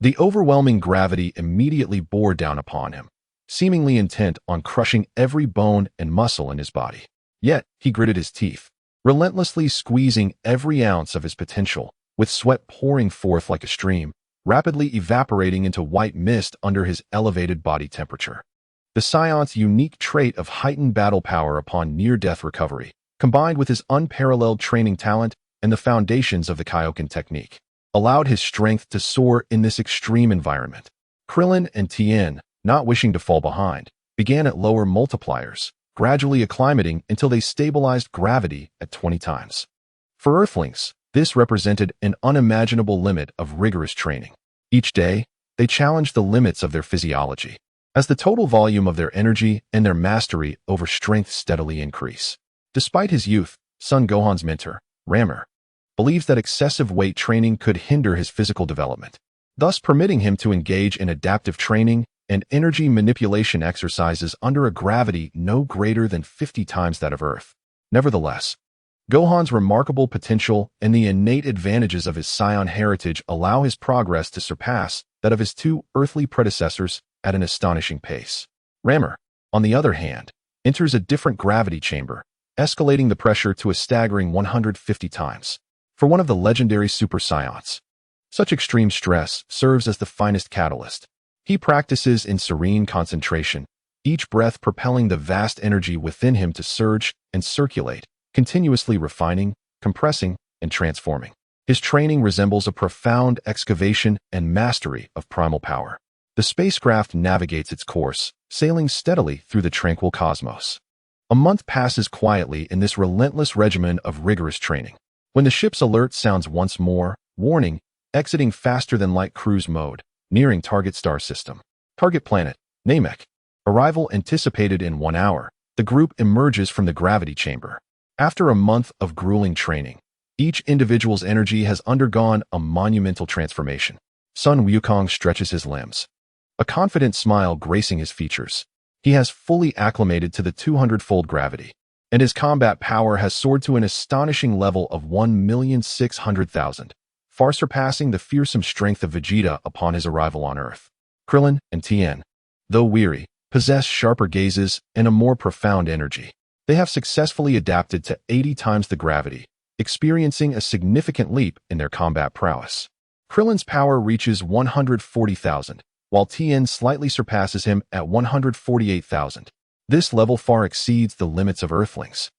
The overwhelming gravity immediately bore down upon him, seemingly intent on crushing every bone and muscle in his body. Yet, he gritted his teeth, relentlessly squeezing every ounce of his potential, with sweat pouring forth like a stream, rapidly evaporating into white mist under his elevated body temperature. The Saiyan's unique trait of heightened battle power upon near-death recovery, combined with his unparalleled training talent and the foundations of the Kaioken technique, allowed his strength to soar in this extreme environment. Krillin and Tien, not wishing to fall behind, began at lower multipliers, gradually acclimating until they stabilized gravity at 20 times. For Earthlings, this represented an unimaginable limit of rigorous training. Each day, they challenged the limits of their physiology, as the total volume of their energy and their mastery over strength steadily increase. Despite his youth, Son Gohan's mentor, Ramir, believes that excessive weight training could hinder his physical development, thus permitting him to engage in adaptive training and energy manipulation exercises under a gravity no greater than 50 times that of Earth. Nevertheless, Gohan's remarkable potential and the innate advantages of his Saiyan heritage allow his progress to surpass that of his two earthly predecessors at an astonishing pace. Ramir, on the other hand, enters a different gravity chamber, escalating the pressure to a staggering 150 times. For one of the legendary Super Saiyans, such extreme stress serves as the finest catalyst. He practices in serene concentration, each breath propelling the vast energy within him to surge and circulate, continuously refining, compressing, and transforming. His training resembles a profound excavation and mastery of primal power. The spacecraft navigates its course, sailing steadily through the tranquil cosmos. A month passes quietly in this relentless regimen of rigorous training. When the ship's alert sounds once more, warning, exiting faster than light cruise mode, nearing target star system. Target planet, Namek. Arrival anticipated in 1 hour, the group emerges from the gravity chamber. After a month of grueling training, each individual's energy has undergone a monumental transformation. Sun Wukong stretches his limbs, a confident smile gracing his features. He has fully acclimated to the 200-fold gravity, and his combat power has soared to an astonishing level of 1,600,000, far surpassing the fearsome strength of Vegeta upon his arrival on Earth. Krillin and Tien, though weary, possess sharper gazes and a more profound energy. They have successfully adapted to 80 times the gravity, experiencing a significant leap in their combat prowess. Krillin's power reaches 140,000, while Tien slightly surpasses him at 148,000. This level far exceeds the limits of Earthlings,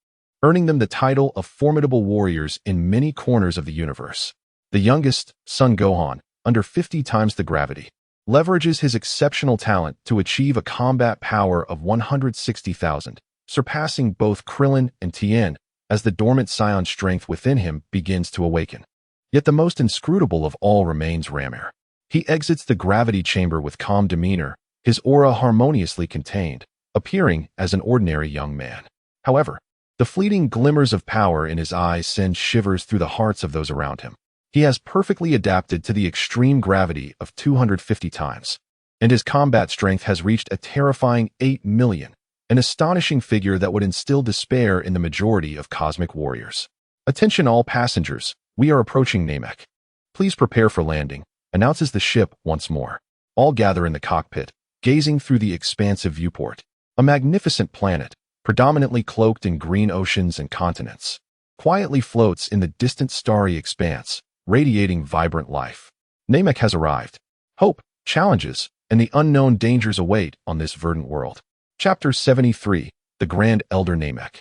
earning them the title of formidable warriors in many corners of the universe. The youngest, Son Gohan, under 50 times the gravity, leverages his exceptional talent to achieve a combat power of 160,000, surpassing both Krillin and Tien as the dormant Saiyan strength within him begins to awaken. Yet the most inscrutable of all remains Ramir. He exits the gravity chamber with calm demeanor, his aura harmoniously contained, appearing as an ordinary young man. However, the fleeting glimmers of power in his eyes send shivers through the hearts of those around him. He has perfectly adapted to the extreme gravity of 250 times, and his combat strength has reached a terrifying 8 million, an astonishing figure that would instill despair in the majority of cosmic warriors. Attention all passengers, we are approaching Namek. Please prepare for landing, announces the ship once more. All gather in the cockpit, gazing through the expansive viewport. A magnificent planet, predominantly cloaked in green oceans and continents, quietly floats in the distant starry expanse, radiating vibrant life. Namek has arrived. Hope, challenges, and the unknown dangers await on this verdant world. Chapter 73, The Grand Elder Namek.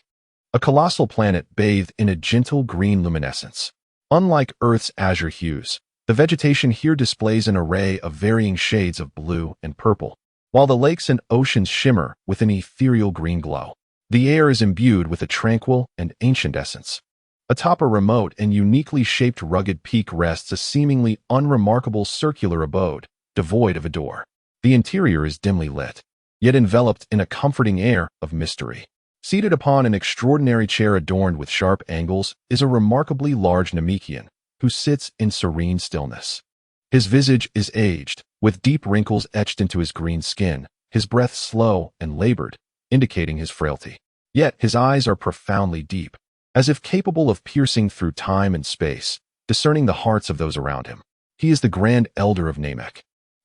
A colossal planet bathed in a gentle green luminescence. Unlike Earth's azure hues, the vegetation here displays an array of varying shades of blue and purple, while the lakes and oceans shimmer with an ethereal green glow. The air is imbued with a tranquil and ancient essence. Atop a remote and uniquely shaped rugged peak rests a seemingly unremarkable circular abode, devoid of a door. The interior is dimly lit, yet enveloped in a comforting air of mystery. Seated upon an extraordinary chair adorned with sharp angles is a remarkably large Namekian, who sits in serene stillness. His visage is aged, with deep wrinkles etched into his green skin, his breath slow and labored, indicating his frailty. Yet his eyes are profoundly deep, as if capable of piercing through time and space, discerning the hearts of those around him. He is the Grand Elder of Namek,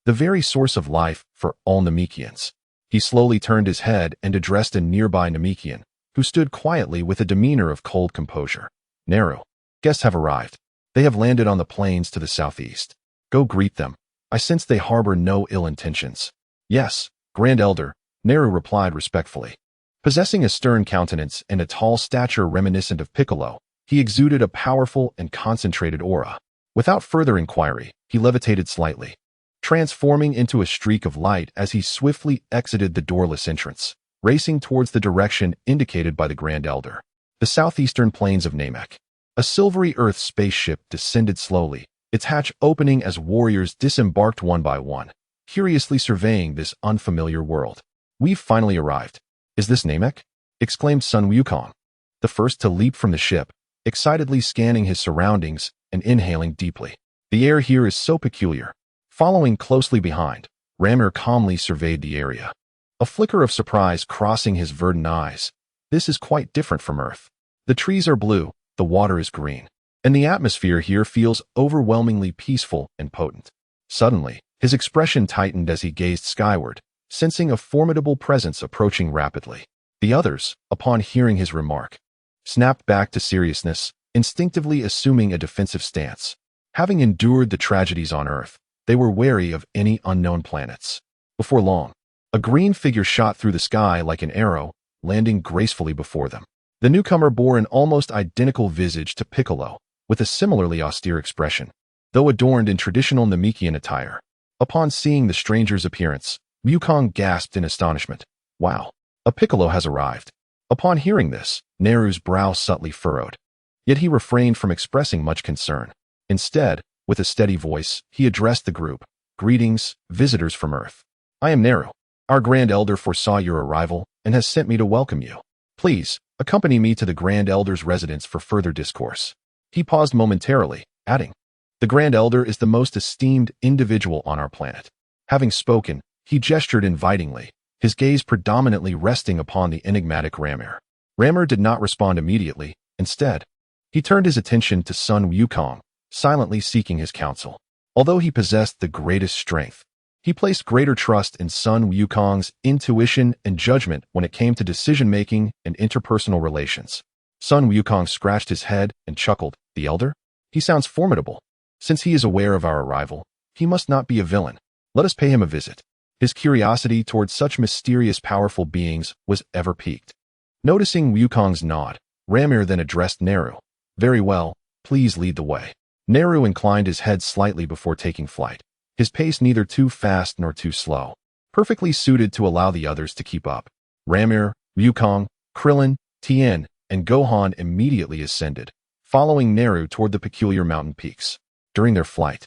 the very source of life for all Namekians. He slowly turned his head and addressed a nearby Namekian, who stood quietly with a demeanor of cold composure. Naru, guests have arrived. They have landed on the plains to the southeast. Go greet them. I sense they harbor no ill intentions. Yes, Grand Elder, Naru replied respectfully. Possessing a stern countenance and a tall stature reminiscent of Piccolo, he exuded a powerful and concentrated aura. Without further inquiry, he levitated slightly, transforming into a streak of light as he swiftly exited the doorless entrance, racing towards the direction indicated by the Grand Elder. The southeastern plains of Namek. A silvery Earth spaceship descended slowly, its hatch opening as warriors disembarked one by one, curiously surveying this unfamiliar world. We've finally arrived. Is this Namek? Exclaimed Sun Wukong, the first to leap from the ship, excitedly scanning his surroundings and inhaling deeply. The air here is so peculiar. Following closely behind, Ramir calmly surveyed the area, a flicker of surprise crossing his verdant eyes. This is quite different from Earth. The trees are blue, the water is green, and the atmosphere here feels overwhelmingly peaceful and potent. Suddenly, his expression tightened as he gazed skyward, sensing a formidable presence approaching rapidly. The others, upon hearing his remark, snapped back to seriousness, instinctively assuming a defensive stance. Having endured the tragedies on Earth, they were wary of any unknown planets. Before long, a green figure shot through the sky like an arrow, landing gracefully before them. The newcomer bore an almost identical visage to Piccolo, with a similarly austere expression, though adorned in traditional Namekian attire. Upon seeing the stranger's appearance, Wukong gasped in astonishment. Wow, a Piccolo has arrived. Upon hearing this, Naru's brow subtly furrowed. Yet he refrained from expressing much concern. Instead, with a steady voice, he addressed the group. Greetings, visitors from Earth. I am Naru. Our Grand Elder foresaw your arrival and has sent me to welcome you. Please, accompany me to the Grand Elder's residence for further discourse. He paused momentarily, adding, the Grand Elder is the most esteemed individual on our planet. Having spoken, he gestured invitingly, his gaze predominantly resting upon the enigmatic Ramir. Ramir did not respond immediately. Instead, he turned his attention to Sun Wukong, silently seeking his counsel. Although he possessed the greatest strength, he placed greater trust in Sun Wukong's intuition and judgment when it came to decision-making and interpersonal relations. Sun Wukong scratched his head and chuckled. The Elder? He sounds formidable. Since he is aware of our arrival, he must not be a villain. Let us pay him a visit. His curiosity towards such mysterious powerful beings was ever piqued. Noticing Wukong's nod, Ramir then addressed Naru. Very well, please lead the way. Neru inclined his head slightly before taking flight, his pace neither too fast nor too slow, perfectly suited to allow the others to keep up. Ramir, Wukong, Krillin, Tien, and Gohan immediately ascended, following Neru toward the peculiar mountain peaks. During their flight,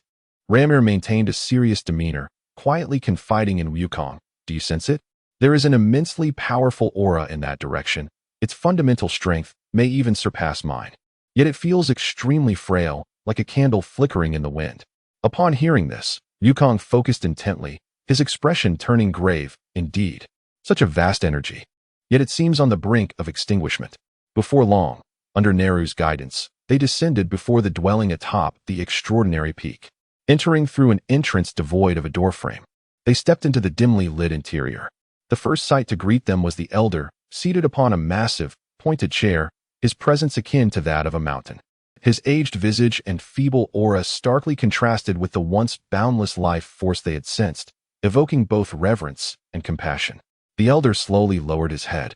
Ramir maintained a serious demeanor, quietly confiding in Wukong. Do you sense it? There is an immensely powerful aura in that direction. Its fundamental strength may even surpass mine. Yet it feels extremely frail, like a candle flickering in the wind. Upon hearing this, Wukong focused intently, his expression turning grave. Indeed, such a vast energy. Yet it seems on the brink of extinguishment. Before long, under Neru's guidance, they descended before the dwelling atop the extraordinary peak. Entering through an entrance devoid of a doorframe, they stepped into the dimly lit interior. The first sight to greet them was the elder, seated upon a massive, pointed chair, his presence akin to that of a mountain. His aged visage and feeble aura starkly contrasted with the once boundless life force they had sensed, evoking both reverence and compassion. The elder slowly lowered his head,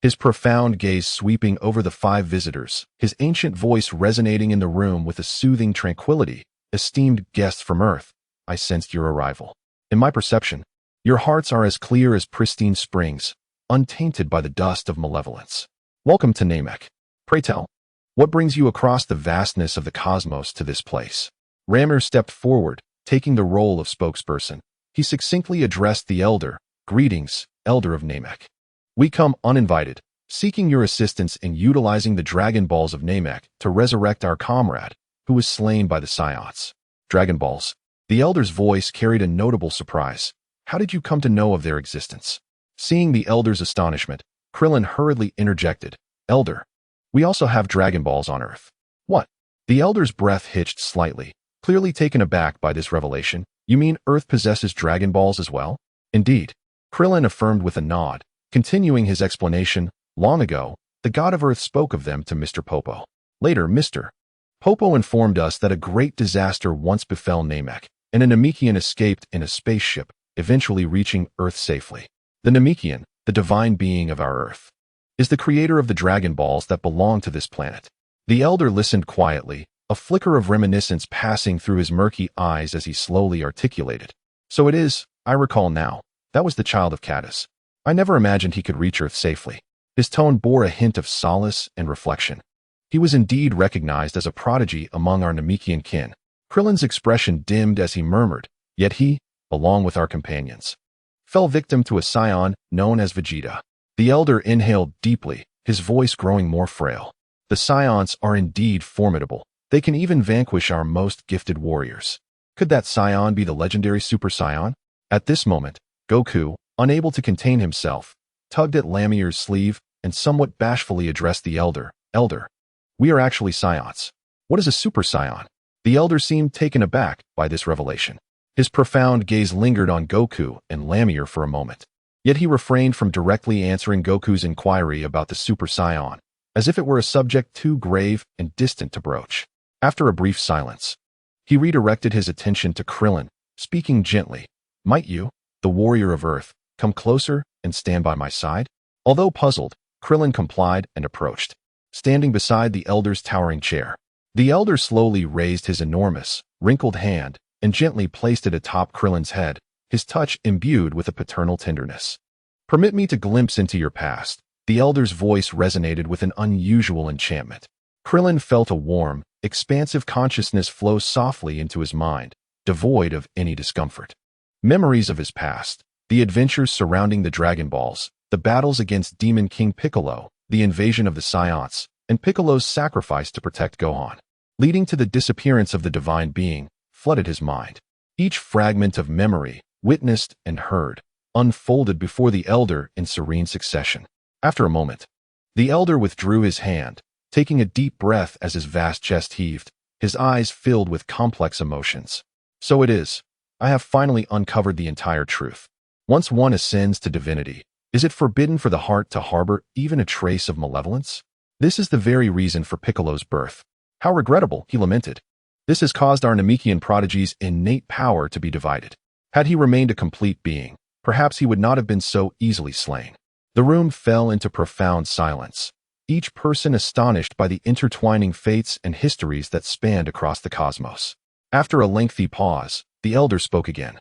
his profound gaze sweeping over the 5 visitors, his ancient voice resonating in the room with a soothing tranquility. Esteemed guests from Earth, I sensed your arrival. In my perception, your hearts are as clear as pristine springs, untainted by the dust of malevolence. Welcome to Namek. Pray tell, what brings you across the vastness of the cosmos to this place? Ramir stepped forward, taking the role of spokesperson. He succinctly addressed the elder. Greetings, Elder of Namek. We come uninvited, seeking your assistance in utilizing the Dragon Balls of Namek to resurrect our comrade, who was slain by the Saiyans. Dragon Balls. The elder's voice carried a notable surprise. How did you come to know of their existence? Seeing the elder's astonishment, Krillin hurriedly interjected. Elder, we also have Dragon Balls on Earth. What? The elder's breath hitched slightly, clearly taken aback by this revelation. You mean Earth possesses Dragon Balls as well? Indeed. Krillin affirmed with a nod, continuing his explanation. Long ago, the god of Earth spoke of them to Mr. Popo. Later, Mr. Popo informed us that a great disaster once befell Namek, and a Namekian escaped in a spaceship, eventually reaching Earth safely. The Namekian, the divine being of our Earth, is the creator of the Dragon Balls that belong to this planet. The elder listened quietly, a flicker of reminiscence passing through his murky eyes as he slowly articulated. So it is, I recall now, that was the child of Caddis. I never imagined he could reach Earth safely. His tone bore a hint of solace and reflection. He was indeed recognized as a prodigy among our Namekian kin. Krillin's expression dimmed as he murmured, yet he, along with our companions, fell victim to a Saiyan known as Vegeta. The elder inhaled deeply, his voice growing more frail. The Saiyans are indeed formidable. They can even vanquish our most gifted warriors. Could that Saiyan be the legendary Super Saiyan? At this moment, Goku, unable to contain himself, tugged at Lamir's sleeve and somewhat bashfully addressed the elder. Elder, we are actually Saiyans. What is a Super Saiyan? The elder seemed taken aback by this revelation. His profound gaze lingered on Goku and Lamir for a moment. Yet he refrained from directly answering Goku's inquiry about the Super Saiyan, as if it were a subject too grave and distant to broach. After a brief silence, he redirected his attention to Krillin, speaking gently. Might you, the warrior of Earth, come closer and stand by my side? Although puzzled, Krillin complied and approached, standing beside the elder's towering chair. The elder slowly raised his enormous, wrinkled hand and gently placed it atop Krillin's head, his touch imbued with a paternal tenderness. Permit me to glimpse into your past. The elder's voice resonated with an unusual enchantment. Krillin felt a warm, expansive consciousness flow softly into his mind, devoid of any discomfort. Memories of his past, the adventures surrounding the Dragon Balls, the battles against Demon King Piccolo, the invasion of the Saiyans, and Piccolo's sacrifice to protect Gohan, leading to the disappearance of the divine being, flooded his mind. Each fragment of memory, witnessed and heard, unfolded before the elder in serene succession. After a moment, the elder withdrew his hand, taking a deep breath as his vast chest heaved, his eyes filled with complex emotions. So it is. I have finally uncovered the entire truth. Once one ascends to divinity, is it forbidden for the heart to harbor even a trace of malevolence? This is the very reason for Piccolo's birth. How regrettable, he lamented. This has caused our Namekian prodigy's innate power to be divided. Had he remained a complete being, perhaps he would not have been so easily slain. The room fell into profound silence. each person astonished by the intertwining fates and histories that spanned across the cosmos. After a lengthy pause, the elder spoke again.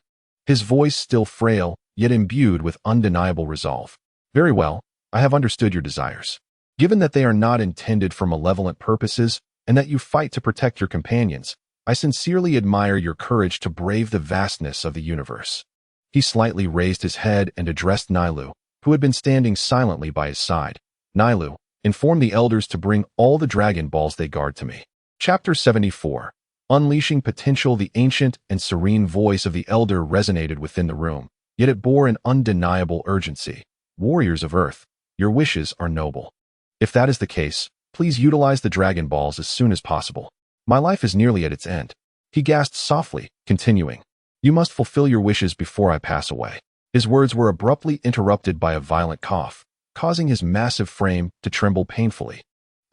His voice still frail, yet imbued with undeniable resolve. Very well, I have understood your desires. Given that they are not intended for malevolent purposes, and that you fight to protect your companions, I sincerely admire your courage to brave the vastness of the universe. He slightly raised his head and addressed Nailu, who had been standing silently by his side. Nailu, inform the elders to bring all the Dragon Balls they guard to me. Chapter 74. Unleashing potential. The ancient and serene voice of the elder resonated within the room, yet it bore an undeniable urgency. Warriors of Earth, your wishes are noble. If that is the case, please utilize the Dragon Balls as soon as possible. My life is nearly at its end. He gasped softly, continuing. You must fulfill your wishes before I pass away. His words were abruptly interrupted by a violent cough, causing his massive frame to tremble painfully,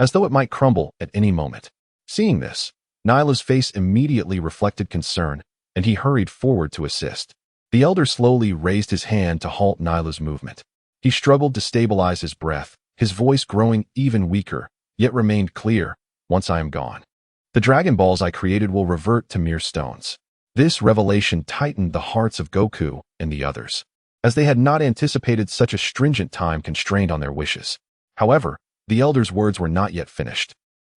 as though it might crumble at any moment. Seeing this, Nyla's face immediately reflected concern, and he hurried forward to assist. The elder slowly raised his hand to halt Nyla's movement. He struggled to stabilize his breath, his voice growing even weaker, yet remained clear. Once I am gone, the Dragon Balls I created will revert to mere stones. This revelation tightened the hearts of Goku and the others, as they had not anticipated such a stringent time constraint on their wishes. However, the elder's words were not yet finished.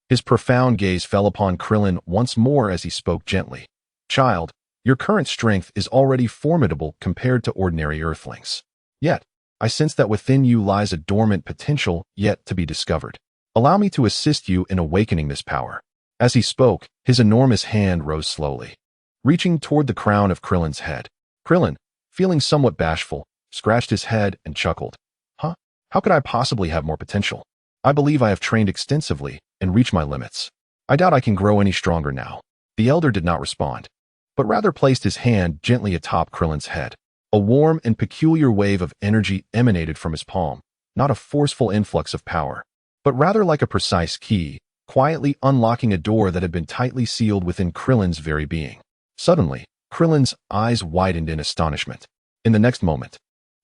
His profound gaze fell upon Krillin once more as he spoke gently. Child, your current strength is already formidable compared to ordinary Earthlings. Yet, I sense that within you lies a dormant potential yet to be discovered. Allow me to assist you in awakening this power. As he spoke, his enormous hand rose slowly, reaching toward the crown of Krillin's head. Krillin, feeling somewhat bashful, scratched his head and chuckled. Huh? How could I possibly have more potential? I believe I have trained extensively and reached my limits. I doubt I can grow any stronger now. The elder did not respond, but rather placed his hand gently atop Krillin's head. A warm and peculiar wave of energy emanated from his palm, not a forceful influx of power, but rather like a precise key, quietly unlocking a door that had been tightly sealed within Krillin's very being. Suddenly, Krillin's eyes widened in astonishment. In the next moment,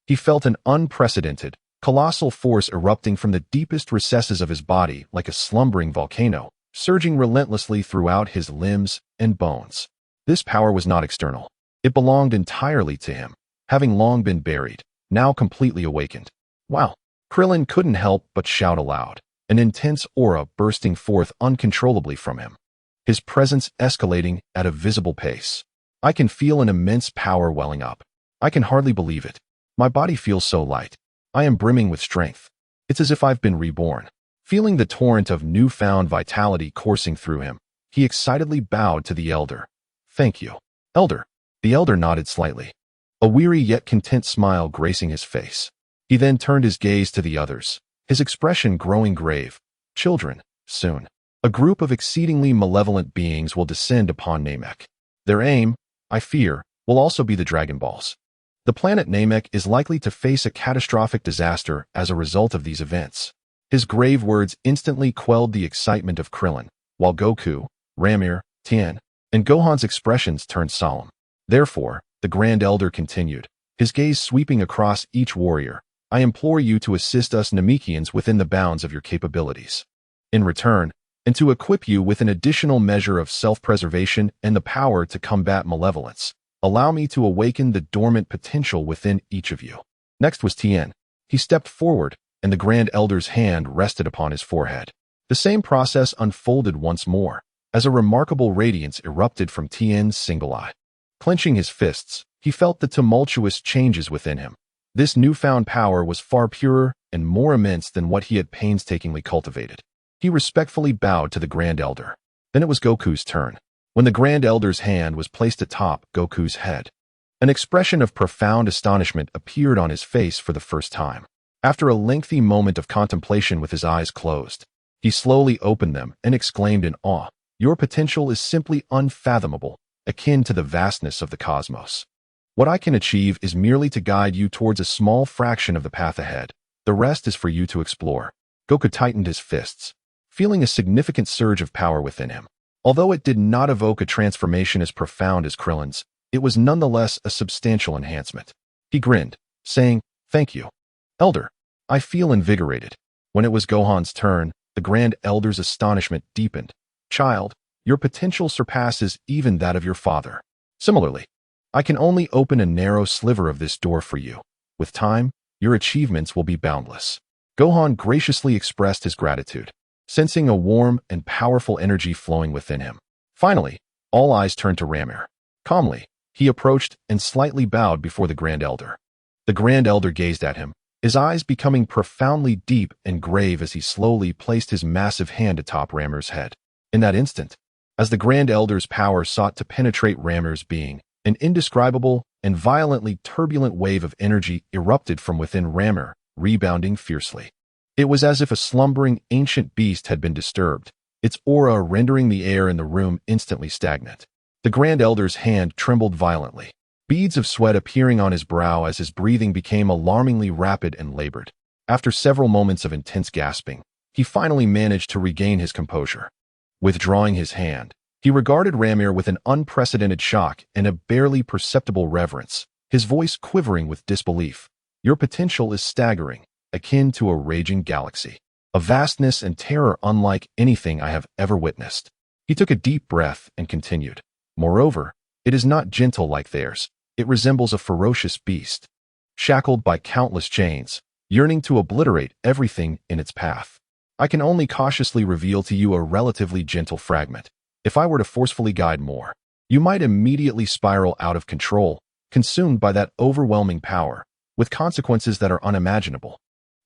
he felt an unprecedented, colossal force erupting from the deepest recesses of his body like a slumbering volcano, surging relentlessly throughout his limbs and bones. This power was not external. It belonged entirely to him, having long been buried, now completely awakened. Wow! Krillin couldn't help but shout aloud, an intense aura bursting forth uncontrollably from him, his presence escalating at a visible pace. I can feel an immense power welling up. I can hardly believe it. My body feels so light. I am brimming with strength. It's as if I've been reborn. Feeling the torrent of newfound vitality coursing through him, he excitedly bowed to the elder. Thank you, elder. The elder nodded slightly, a weary yet content smile gracing his face. He then turned his gaze to the others, his expression growing grave. Children, soon, a group of exceedingly malevolent beings will descend upon Namek. Their aim, I fear, will also be the Dragon Balls. The planet Namek is likely to face a catastrophic disaster as a result of these events. His grave words instantly quelled the excitement of Krillin, while Goku, Ramir, Tien, and Gohan's expressions turned solemn. Therefore, the Grand Elder continued, his gaze sweeping across each warrior. I implore you to assist us Namekians within the bounds of your capabilities. In return, and to equip you with an additional measure of self-preservation and the power to combat malevolence, allow me to awaken the dormant potential within each of you. Next was Tien. He stepped forward, and the Grand Elder's hand rested upon his forehead. The same process unfolded once more, as a remarkable radiance erupted from Tien's single eye. Clenching his fists, he felt the tumultuous changes within him. This newfound power was far purer and more immense than what he had painstakingly cultivated. He respectfully bowed to the Grand Elder. Then it was Goku's turn. When the Grand Elder's hand was placed atop Goku's head, an expression of profound astonishment appeared on his face for the first time. After a lengthy moment of contemplation with his eyes closed, he slowly opened them and exclaimed in awe, "Your potential is simply unfathomable, akin to the vastness of the cosmos. What I can achieve is merely to guide you towards a small fraction of the path ahead. The rest is for you to explore." Goku tightened his fists, feeling a significant surge of power within him. Although it did not evoke a transformation as profound as Krillin's, it was nonetheless a substantial enhancement. He grinned, saying, "Thank you, Elder. I feel invigorated." When it was Gohan's turn, the Grand Elder's astonishment deepened. Child, your potential surpasses even that of your father. Similarly, I can only open a narrow sliver of this door for you. With time, your achievements will be boundless. Gohan graciously expressed his gratitude, sensing a warm and powerful energy flowing within him. Finally, all eyes turned to Ramir. Calmly, he approached and slightly bowed before the Grand Elder. The Grand Elder gazed at him, his eyes becoming profoundly deep and grave as he slowly placed his massive hand atop Ramir's head. In that instant, as the Grand Elder's power sought to penetrate Ramir's being, an indescribable and violently turbulent wave of energy erupted from within Ramir, rebounding fiercely. It was as if a slumbering ancient beast had been disturbed, its aura rendering the air in the room instantly stagnant. The Grand Elder's hand trembled violently, beads of sweat appearing on his brow as his breathing became alarmingly rapid and labored. After several moments of intense gasping, he finally managed to regain his composure. Withdrawing his hand, he regarded Ramir with an unprecedented shock and a barely perceptible reverence, his voice quivering with disbelief. Your potential is staggering, akin to a raging galaxy, a vastness and terror unlike anything I have ever witnessed. He took a deep breath and continued. Moreover, it is not gentle like theirs. It resembles a ferocious beast, shackled by countless chains, yearning to obliterate everything in its path. I can only cautiously reveal to you a relatively gentle fragment. If I were to forcefully guide more, you might immediately spiral out of control, consumed by that overwhelming power, with consequences that are unimaginable.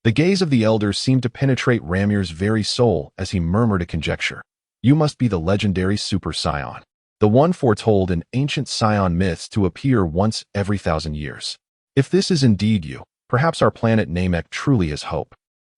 The gaze of the Elder seemed to penetrate Ramir's very soul as he murmured a conjecture. You must be the legendary Super Saiyan, the one foretold in ancient Saiyan myths to appear once every 1,000 years. If this is indeed you, perhaps our planet Namek truly has hope.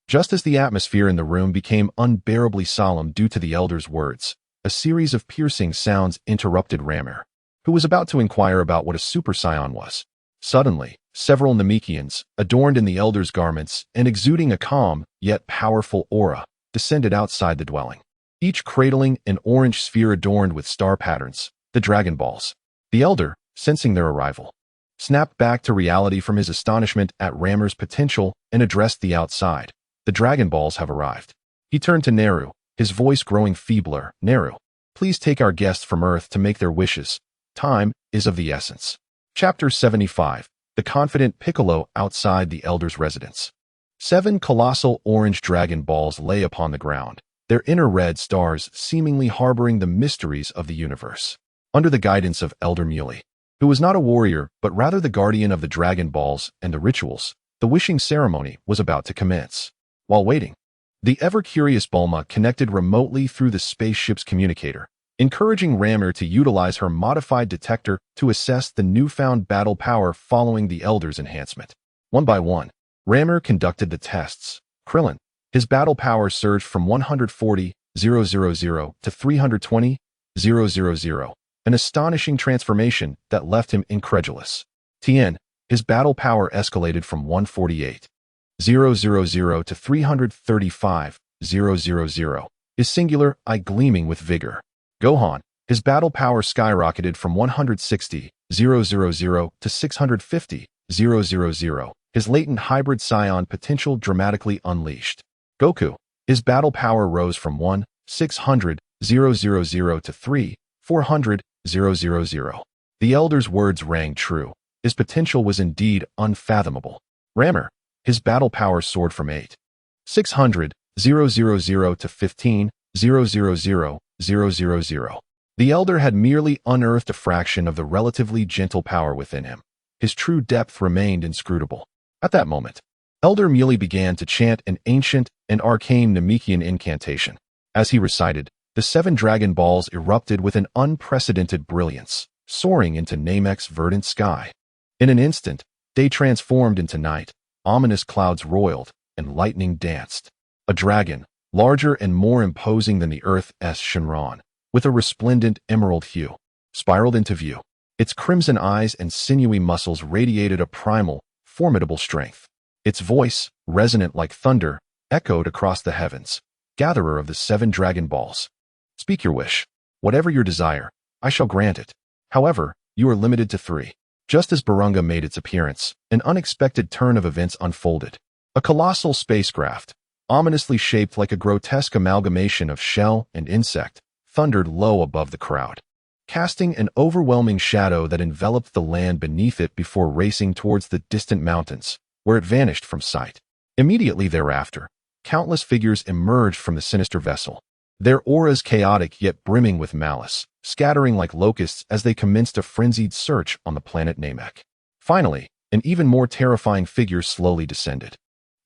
Just as the atmosphere in the room became unbearably solemn due to the Elder's words, a series of piercing sounds interrupted Ramir, who was about to inquire about what a Super Saiyan was. Suddenly, several Namekians, adorned in the Elder's garments and exuding a calm yet powerful aura, descended outside the dwelling, each cradling an orange sphere adorned with star patterns, the Dragon Balls. The Elder, sensing their arrival, snapped back to reality from his astonishment at Ramir's potential and addressed the outside. The Dragon Balls have arrived. He turned to Neru, his voice growing feebler. Neru, please take our guests from Earth to make their wishes. Time is of the essence. Chapter 75. The Confident Piccolo Outside the Elder's Residence. 7 colossal orange Dragon Balls lay upon the ground, their inner red stars seemingly harboring the mysteries of the universe. Under the guidance of Elder Muley, who was not a warrior but rather the guardian of the Dragon Balls and the rituals, the wishing ceremony was about to commence. While waiting, the ever-curious Bulma connected remotely through the spaceship's communicator, encouraging Ramir to utilize her modified detector to assess the newfound battle power following the Elder's enhancement. One by one, Ramir conducted the tests. Krillin, his battle power surged from 140,000 to 320,000, an astonishing transformation that left him incredulous. Tien, his battle power escalated from 148,000 to 335,000, his singular eye gleaming with vigor. Gohan, his battle power skyrocketed from 160,000 to 650,000, his latent hybrid Saiyan potential dramatically unleashed. Goku, his battle power rose from 1,600,000 to 3,400,000. The Elder's words rang true. His potential was indeed unfathomable. Ramir, his battle power soared from 8,600,000 to 15,000,000. The Elder had merely unearthed a fraction of the relatively gentle power within him. His true depth remained inscrutable. At that moment, Elder Muley began to chant an ancient and arcane Namekian incantation. As he recited, the 7 Dragon Balls erupted with an unprecedented brilliance, soaring into Namek's verdant sky. In an instant, they transformed into night. Ominous clouds roiled, and lightning danced. A dragon, larger and more imposing than the Earth's Shenron, with a resplendent emerald hue, spiraled into view. Its crimson eyes and sinewy muscles radiated a primal, formidable strength. Its voice, resonant like thunder, echoed across the heavens. Gatherer of the 7 Dragon Balls, speak your wish. Whatever your desire, I shall grant it. However, you are limited to 3. Just as Barunga made its appearance, an unexpected turn of events unfolded. A colossal spacecraft, ominously shaped like a grotesque amalgamation of shell and insect, thundered low above the crowd, casting an overwhelming shadow that enveloped the land beneath it before racing towards the distant mountains, where it vanished from sight. Immediately thereafter, countless figures emerged from the sinister vessel, their auras chaotic yet brimming with malice, scattering like locusts as they commenced a frenzied search on the planet Namek. Finally, an even more terrifying figure slowly descended.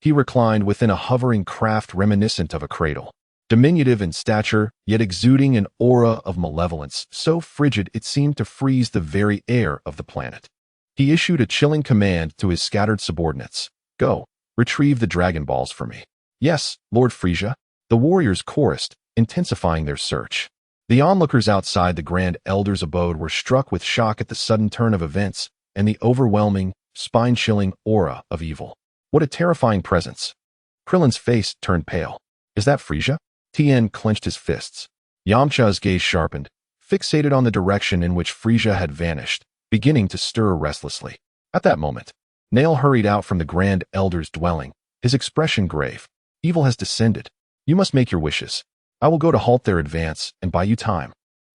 He reclined within a hovering craft reminiscent of a cradle, diminutive in stature, yet exuding an aura of malevolence so frigid it seemed to freeze the very air of the planet. He issued a chilling command to his scattered subordinates. "Go, retrieve the Dragon Balls for me." "Yes, Lord Frisia," the warriors chorused, intensifying their search. The onlookers outside the Grand Elder's abode were struck with shock at the sudden turn of events and the overwhelming, spine-chilling aura of evil. What a terrifying presence. Krillin's face turned pale. "Is that Frisia?" Tien clenched his fists. Yamcha's gaze sharpened, fixated on the direction in which Frisia had vanished, beginning to stir restlessly. At that moment, Nail hurried out from the Grand Elder's dwelling, his expression grave. "Evil has descended. You must make your wishes. I will go to halt their advance and buy you time."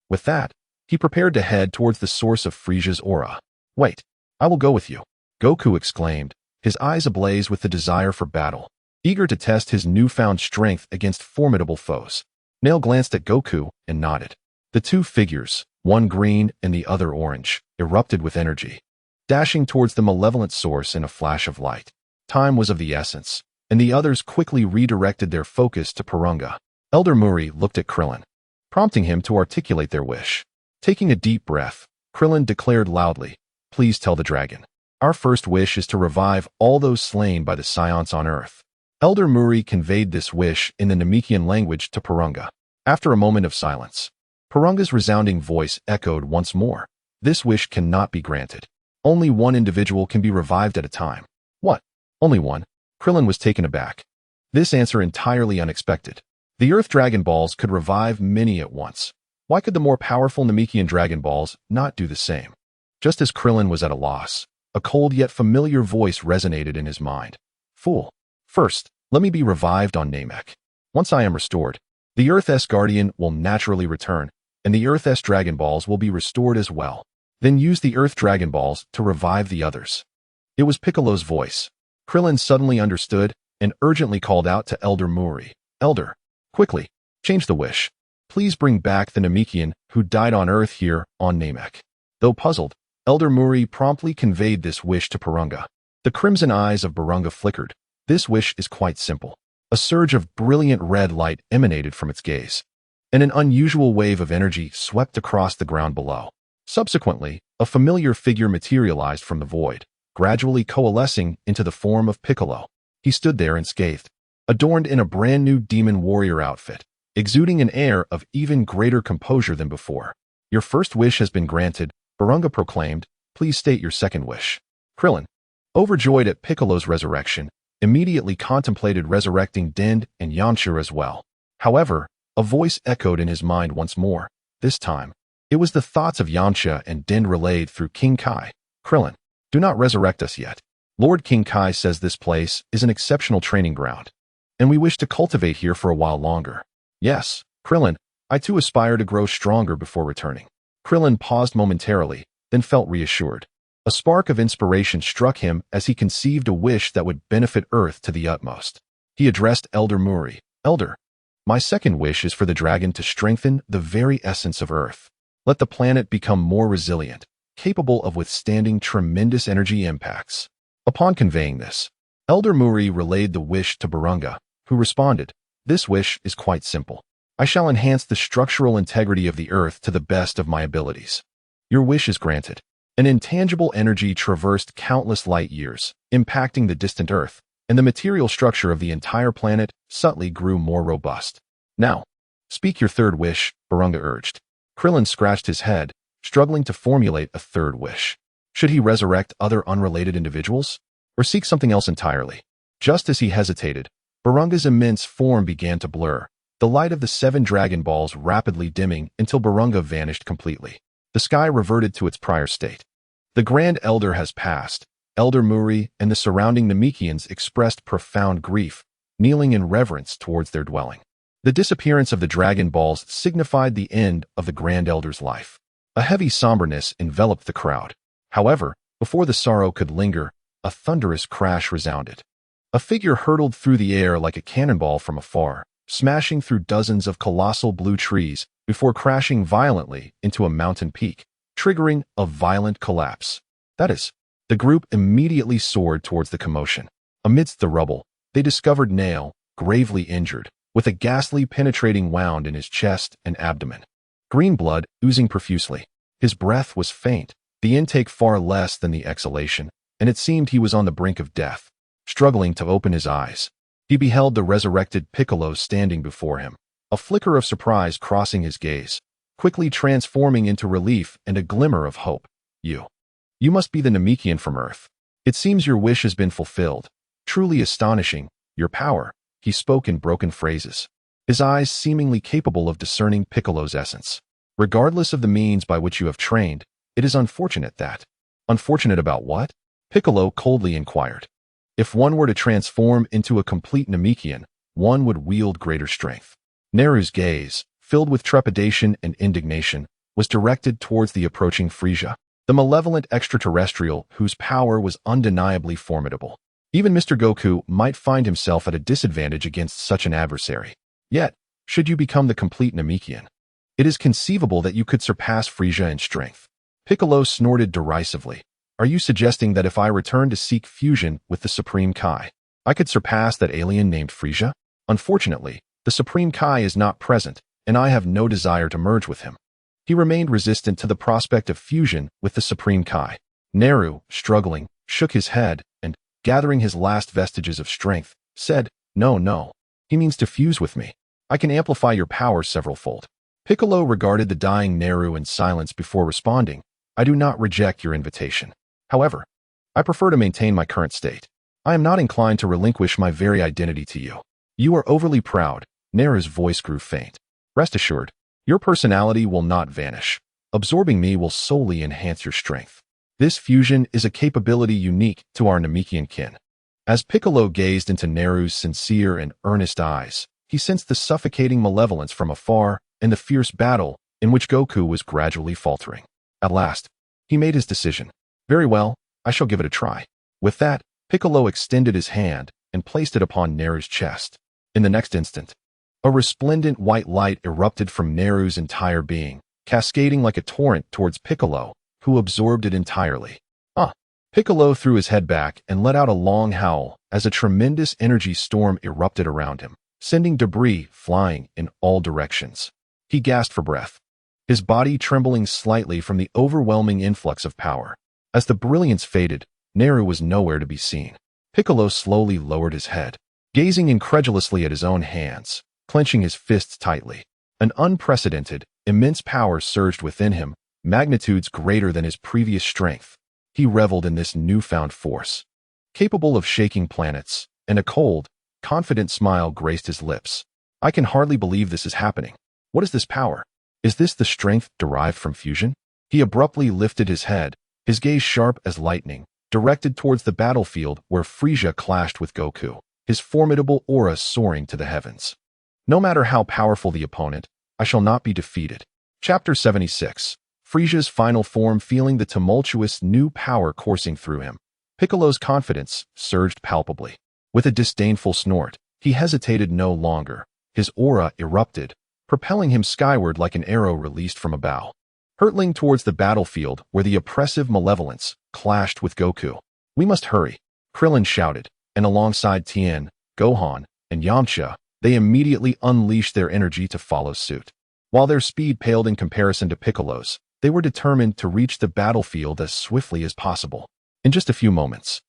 With that, he prepared to head towards the source of Frisia's aura. "Wait, I will go with you," Goku exclaimed, his eyes ablaze with the desire for battle, eager to test his newfound strength against formidable foes. Nail glanced at Goku and nodded. The two figures, one green and the other orange, erupted with energy, dashing towards the malevolent source in a flash of light. Time was of the essence, and the others quickly redirected their focus to Porunga. Elder Muri looked at Krillin, prompting him to articulate their wish. Taking a deep breath, Krillin declared loudly, "Please tell the dragon. Our first wish is to revive all those slain by the Scions on Earth." Elder Muri conveyed this wish in the Namekian language to Porunga. After a moment of silence, Porunga's resounding voice echoed once more. "This wish cannot be granted. Only one individual can be revived at a time." "What? Only one?" Krillin was taken aback. This answer entirely unexpected. The Earth Dragon Balls could revive many at once. Why could the more powerful Namekian Dragon Balls not do the same? Just as Krillin was at a loss, a cold yet familiar voice resonated in his mind. "Fool. First, let me be revived on Namek. Once I am restored, the Earth-S Guardian will naturally return, and the Earth-S Dragon Balls will be restored as well. Then use the Earth Dragon Balls to revive the others." It was Piccolo's voice. Krillin suddenly understood and urgently called out to Elder Muri. "Elder, quickly, change the wish. Please bring back the Namekian who died on Earth here on Namek." Though puzzled, Elder Muri promptly conveyed this wish to Porunga. The crimson eyes of Porunga flickered. This wish is quite simple. A surge of brilliant red light emanated from its gaze, and an unusual wave of energy swept across the ground below. Subsequently, a familiar figure materialized from the void, gradually coalescing into the form of Piccolo. He stood there unscathed, adorned in a brand new demon warrior outfit, exuding an air of even greater composure than before. "Your first wish has been granted," Porunga proclaimed. "Please state your second wish." Krillin, overjoyed at Piccolo's resurrection, immediately contemplated resurrecting Dend and Yamcha as well. However, a voice echoed in his mind once more. This time, it was the thoughts of Yamcha and Dend relayed through King Kai. "Krillin, do not resurrect us yet. Lord King Kai says this place is an exceptional training ground, and we wish to cultivate here for a while longer." "Yes, Krillin, I too aspire to grow stronger before returning." Krillin paused momentarily, then felt reassured. A spark of inspiration struck him as he conceived a wish that would benefit Earth to the utmost. He addressed Elder Muri. "Elder, my second wish is for the dragon to strengthen the very essence of Earth. Let the planet become more resilient, capable of withstanding tremendous energy impacts." Upon conveying this, Elder Muri relayed the wish to Porunga, who responded, "This wish is quite simple. I shall enhance the structural integrity of the Earth to the best of my abilities." "Your wish is granted." An intangible energy traversed countless light years, impacting the distant Earth, and the material structure of the entire planet subtly grew more robust. "Now, speak your third wish," Porunga urged. Krillin scratched his head, struggling to formulate a third wish. Should he resurrect other unrelated individuals, or seek something else entirely? Just as he hesitated, Porunga's immense form began to blur, the light of the 7 Dragon Balls rapidly dimming until Porunga vanished completely. The sky reverted to its prior state. "The Grand Elder has passed." Elder Muri and the surrounding Namekians expressed profound grief, kneeling in reverence towards their dwelling. The disappearance of the Dragon Balls signified the end of the Grand Elder's life. A heavy somberness enveloped the crowd. However, before the sorrow could linger, a thunderous crash resounded. A figure hurtled through the air like a cannonball from afar, smashing through dozens of colossal blue trees before crashing violently into a mountain peak, triggering a violent collapse. That is, the group immediately soared towards the commotion. Amidst the rubble, they discovered Nail, gravely injured, with a ghastly penetrating wound in his chest and abdomen. Green blood oozing profusely. His breath was faint, the intake far less than the exhalation, and it seemed he was on the brink of death. Struggling to open his eyes, he beheld the resurrected Piccolo standing before him, a flicker of surprise crossing his gaze, quickly transforming into relief and a glimmer of hope. You must be the Namekian from Earth. It seems your wish has been fulfilled. Truly astonishing, your power, he spoke in broken phrases, his eyes seemingly capable of discerning Piccolo's essence. Regardless of the means by which you have trained, it is unfortunate that. Unfortunate about what? Piccolo coldly inquired. If one were to transform into a complete Namekian, one would wield greater strength. Neru's gaze, filled with trepidation and indignation, was directed towards the approaching Frieza, the malevolent extraterrestrial whose power was undeniably formidable. Even Mr. Goku might find himself at a disadvantage against such an adversary. Yet, should you become the complete Namekian, it is conceivable that you could surpass Frieza in strength. Piccolo snorted derisively. Are you suggesting that if I return to seek fusion with the Supreme Kai, I could surpass that alien named Frieza? Unfortunately, the Supreme Kai is not present, and I have no desire to merge with him. He remained resistant to the prospect of fusion with the Supreme Kai. Neru, struggling, shook his head, and, gathering his last vestiges of strength, said, No, he means to fuse with me. I can amplify your power several-fold. Piccolo regarded the dying Neru in silence before responding, I do not reject your invitation. However, I prefer to maintain my current state. I am not inclined to relinquish my very identity to you. You are overly proud. Neru's voice grew faint. Rest assured, your personality will not vanish. Absorbing me will solely enhance your strength. This fusion is a capability unique to our Namekian kin. As Piccolo gazed into Neru's sincere and earnest eyes, he sensed the suffocating malevolence from afar and the fierce battle in which Goku was gradually faltering. At last, he made his decision. Very well, I shall give it a try. With that, Piccolo extended his hand and placed it upon Neru's chest. In the next instant, a resplendent white light erupted from Neru's entire being, cascading like a torrent towards Piccolo, who absorbed it entirely. Piccolo threw his head back and let out a long howl as a tremendous energy storm erupted around him, sending debris flying in all directions. He gasped for breath, his body trembling slightly from the overwhelming influx of power. As the brilliance faded, Neru was nowhere to be seen. Piccolo slowly lowered his head, gazing incredulously at his own hands, clenching his fists tightly. An unprecedented, immense power surged within him, magnitudes greater than his previous strength. He reveled in this newfound force, capable of shaking planets, and a cold, confident smile graced his lips. I can hardly believe this is happening. What is this power? Is this the strength derived from fusion? He abruptly lifted his head, his gaze sharp as lightning, directed towards the battlefield where Frieza clashed with Goku, his formidable aura soaring to the heavens. No matter how powerful the opponent, I shall not be defeated. Chapter 76. Frieza's final form. Feeling the tumultuous new power coursing through him, Piccolo's confidence surged palpably. With a disdainful snort, he hesitated no longer. His aura erupted, propelling him skyward like an arrow released from a bow, hurtling towards the battlefield where the oppressive malevolence clashed with Goku. We must hurry, Krillin shouted, and alongside Tien, Gohan, and Yamcha, they immediately unleashed their energy to follow suit. While their speed paled in comparison to Piccolo's, they were determined to reach the battlefield as swiftly as possible. In just a few moments,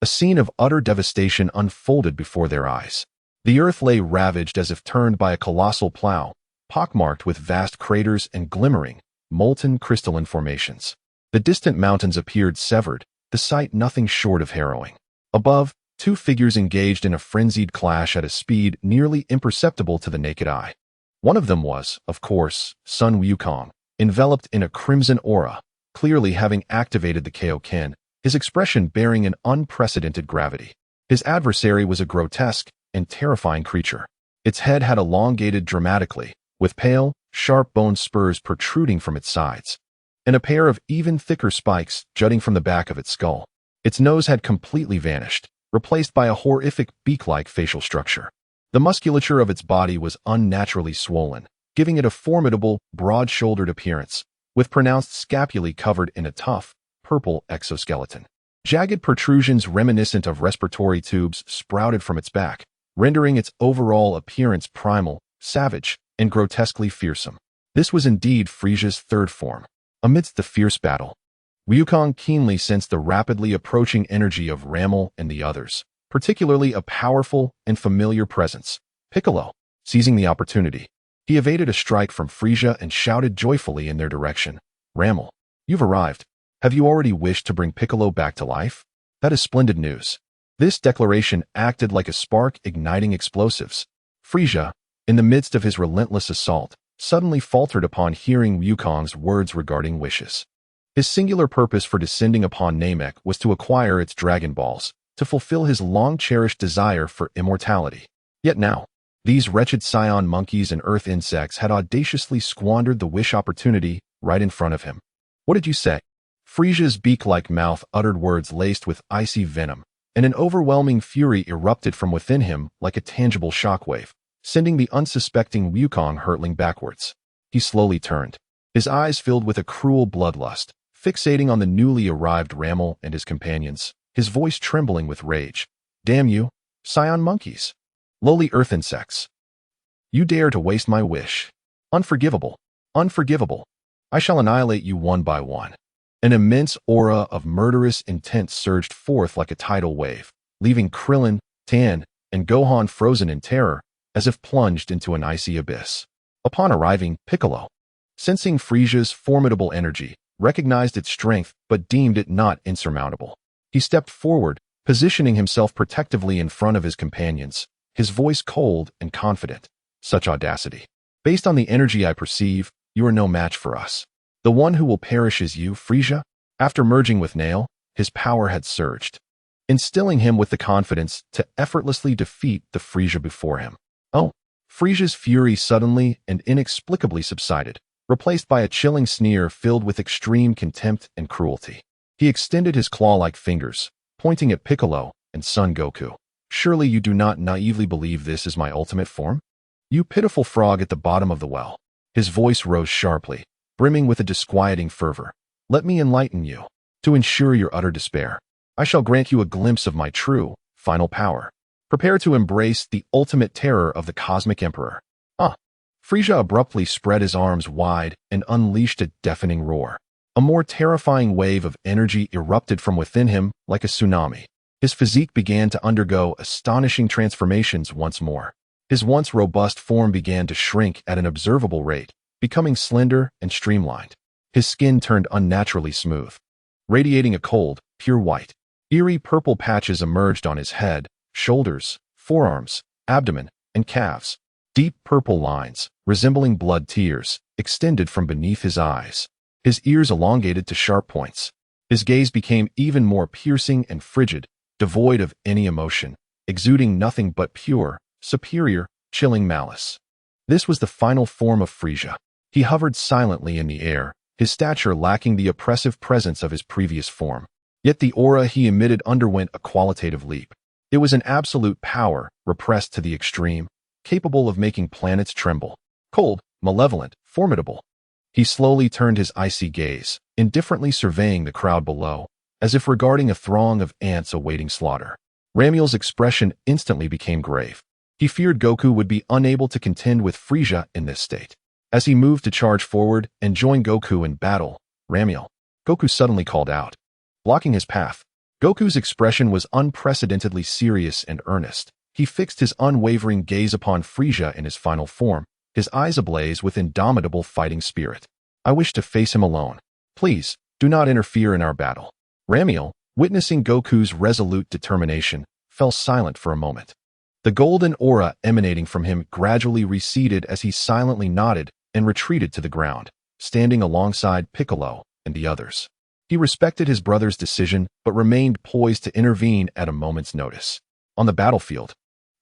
a scene of utter devastation unfolded before their eyes. The earth lay ravaged as if turned by a colossal plow, pockmarked with vast craters and glimmering, molten crystalline formations. The distant mountains appeared severed, the sight nothing short of harrowing. Above, two figures engaged in a frenzied clash at a speed nearly imperceptible to the naked eye. One of them was, of course, Sun Wukong, enveloped in a crimson aura, clearly having activated the Kaioken, his expression bearing an unprecedented gravity. His adversary was a grotesque, and terrifying creature. Its head had elongated dramatically, with pale, sharp-boned spurs protruding from its sides, and a pair of even thicker spikes jutting from the back of its skull. Its nose had completely vanished, replaced by a horrific beak-like facial structure. The musculature of its body was unnaturally swollen, giving it a formidable, broad-shouldered appearance, with pronounced scapulae covered in a tough, purple exoskeleton. Jagged protrusions reminiscent of respiratory tubes sprouted from its back, rendering its overall appearance primal, savage, and grotesquely fearsome. This was indeed Frisia's third form. Amidst the fierce battle, Wukong keenly sensed the rapidly approaching energy of Ramel and the others, particularly a powerful and familiar presence, Piccolo. Seizing the opportunity, he evaded a strike from Frisia and shouted joyfully in their direction, "Ramel, you've arrived. Have you already wished to bring Piccolo back to life? That is splendid news." This declaration acted like a spark igniting explosives. Frisia, in the midst of his relentless assault, suddenly faltered upon hearing Wukong's words regarding wishes. His singular purpose for descending upon Namek was to acquire its Dragon Balls, to fulfill his long-cherished desire for immortality. Yet now, these wretched Saiyan monkeys and earth insects had audaciously squandered the wish opportunity right in front of him. "What did you say?" Frisia's beak-like mouth uttered words laced with icy venom, and an overwhelming fury erupted from within him like a tangible shockwave, sending the unsuspecting Wukong hurtling backwards. He slowly turned, his eyes filled with a cruel bloodlust, fixating on the newly arrived Ramel and his companions, his voice trembling with rage. "Damn you, Saiyan monkeys! Lowly earth insects! You dare to waste my wish! Unforgivable! Unforgivable! I shall annihilate you one by one." An immense aura of murderous intent surged forth like a tidal wave, leaving Krillin, Tan, and Gohan frozen in terror, as if plunged into an icy abyss. Upon arriving, Piccolo, sensing Frisia's formidable energy, recognized its strength but deemed it not insurmountable. He stepped forward, positioning himself protectively in front of his companions, his voice cold and confident. "Such audacity! Based on the energy I perceive, you are no match for us. The one who will perish is you, Frisia." After merging with Nail, his power had surged, instilling him with the confidence to effortlessly defeat the Frisia before him. Oh! Frisia's fury suddenly and inexplicably subsided, replaced by a chilling sneer filled with extreme contempt and cruelty. He extended his claw-like fingers, pointing at Piccolo and Son Goku. "Surely you do not naively believe this is my ultimate form? You pitiful frog at the bottom of the well." His voice rose sharply, brimming with a disquieting fervor. "Let me enlighten you. To ensure your utter despair, I shall grant you a glimpse of my true, final power. Prepare to embrace the ultimate terror of the Cosmic Emperor." Frisia abruptly spread his arms wide and unleashed a deafening roar. A more terrifying wave of energy erupted from within him like a tsunami. His physique began to undergo astonishing transformations once more. His once robust form began to shrink at an observable rate, becoming slender and streamlined. His skin turned unnaturally smooth, radiating a cold, pure white. Eerie purple patches emerged on his head, shoulders, forearms, abdomen, and calves. Deep purple lines, resembling blood tears, extended from beneath his eyes. His ears elongated to sharp points. His gaze became even more piercing and frigid, devoid of any emotion, exuding nothing but pure, superior, chilling malice. This was the final form of Frisia. He hovered silently in the air, his stature lacking the oppressive presence of his previous form. Yet the aura he emitted underwent a qualitative leap. It was an absolute power, repressed to the extreme, capable of making planets tremble. Cold, malevolent, formidable. He slowly turned his icy gaze, indifferently surveying the crowd below, as if regarding a throng of ants awaiting slaughter. Ramul's expression instantly became grave. He feared Goku would be unable to contend with Frisia in this state. As he moved to charge forward and join Goku in battle, "Ramul!" Goku suddenly called out, blocking his path. Goku's expression was unprecedentedly serious and earnest. He fixed his unwavering gaze upon Frisia in his final form, his eyes ablaze with indomitable fighting spirit. "I wish to face him alone. Please, do not interfere in our battle." Ramul, witnessing Goku's resolute determination, fell silent for a moment. The golden aura emanating from him gradually receded as he silently nodded and retreated to the ground, standing alongside Piccolo and the others. He respected his brother's decision but remained poised to intervene at a moment's notice. On the battlefield,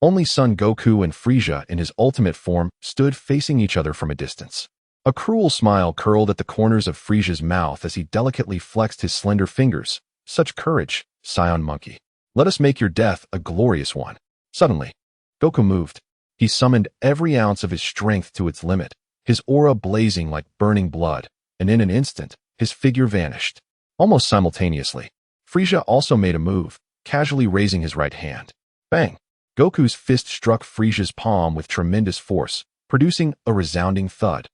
Only Son Goku and Frieza in his ultimate form stood facing each other from a distance. A cruel smile curled at the corners of Frieza's mouth as he delicately flexed his slender fingers. Such courage, Saiyan monkey. Let us make your death a glorious one. Suddenly, Goku moved. He summoned every ounce of his strength to its limit, his aura blazing like burning blood, and in an instant, his figure vanished. Almost simultaneously, Frieza also made a move, casually raising his right hand. Bang! Goku's fist struck Frieza's palm with tremendous force, producing a resounding thud.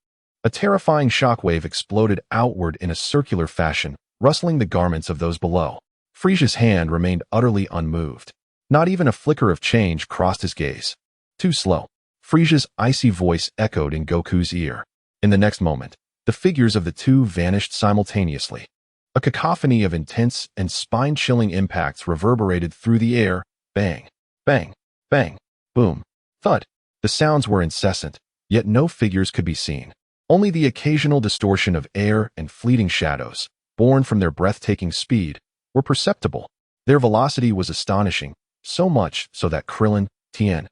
A terrifying shockwave exploded outward in a circular fashion, rustling the garments of those below. Frieza's hand remained utterly unmoved. Not even a flicker of change crossed his gaze. Too slow. Frieza's icy voice echoed in Goku's ear. In the next moment, the figures of the two vanished simultaneously. A cacophony of intense and spine-chilling impacts reverberated through the air. Bang, bang, bang, boom, thud. The sounds were incessant, yet no figures could be seen. Only the occasional distortion of air and fleeting shadows, born from their breathtaking speed, were perceptible. Their velocity was astonishing, so much so that Krillin, Tien,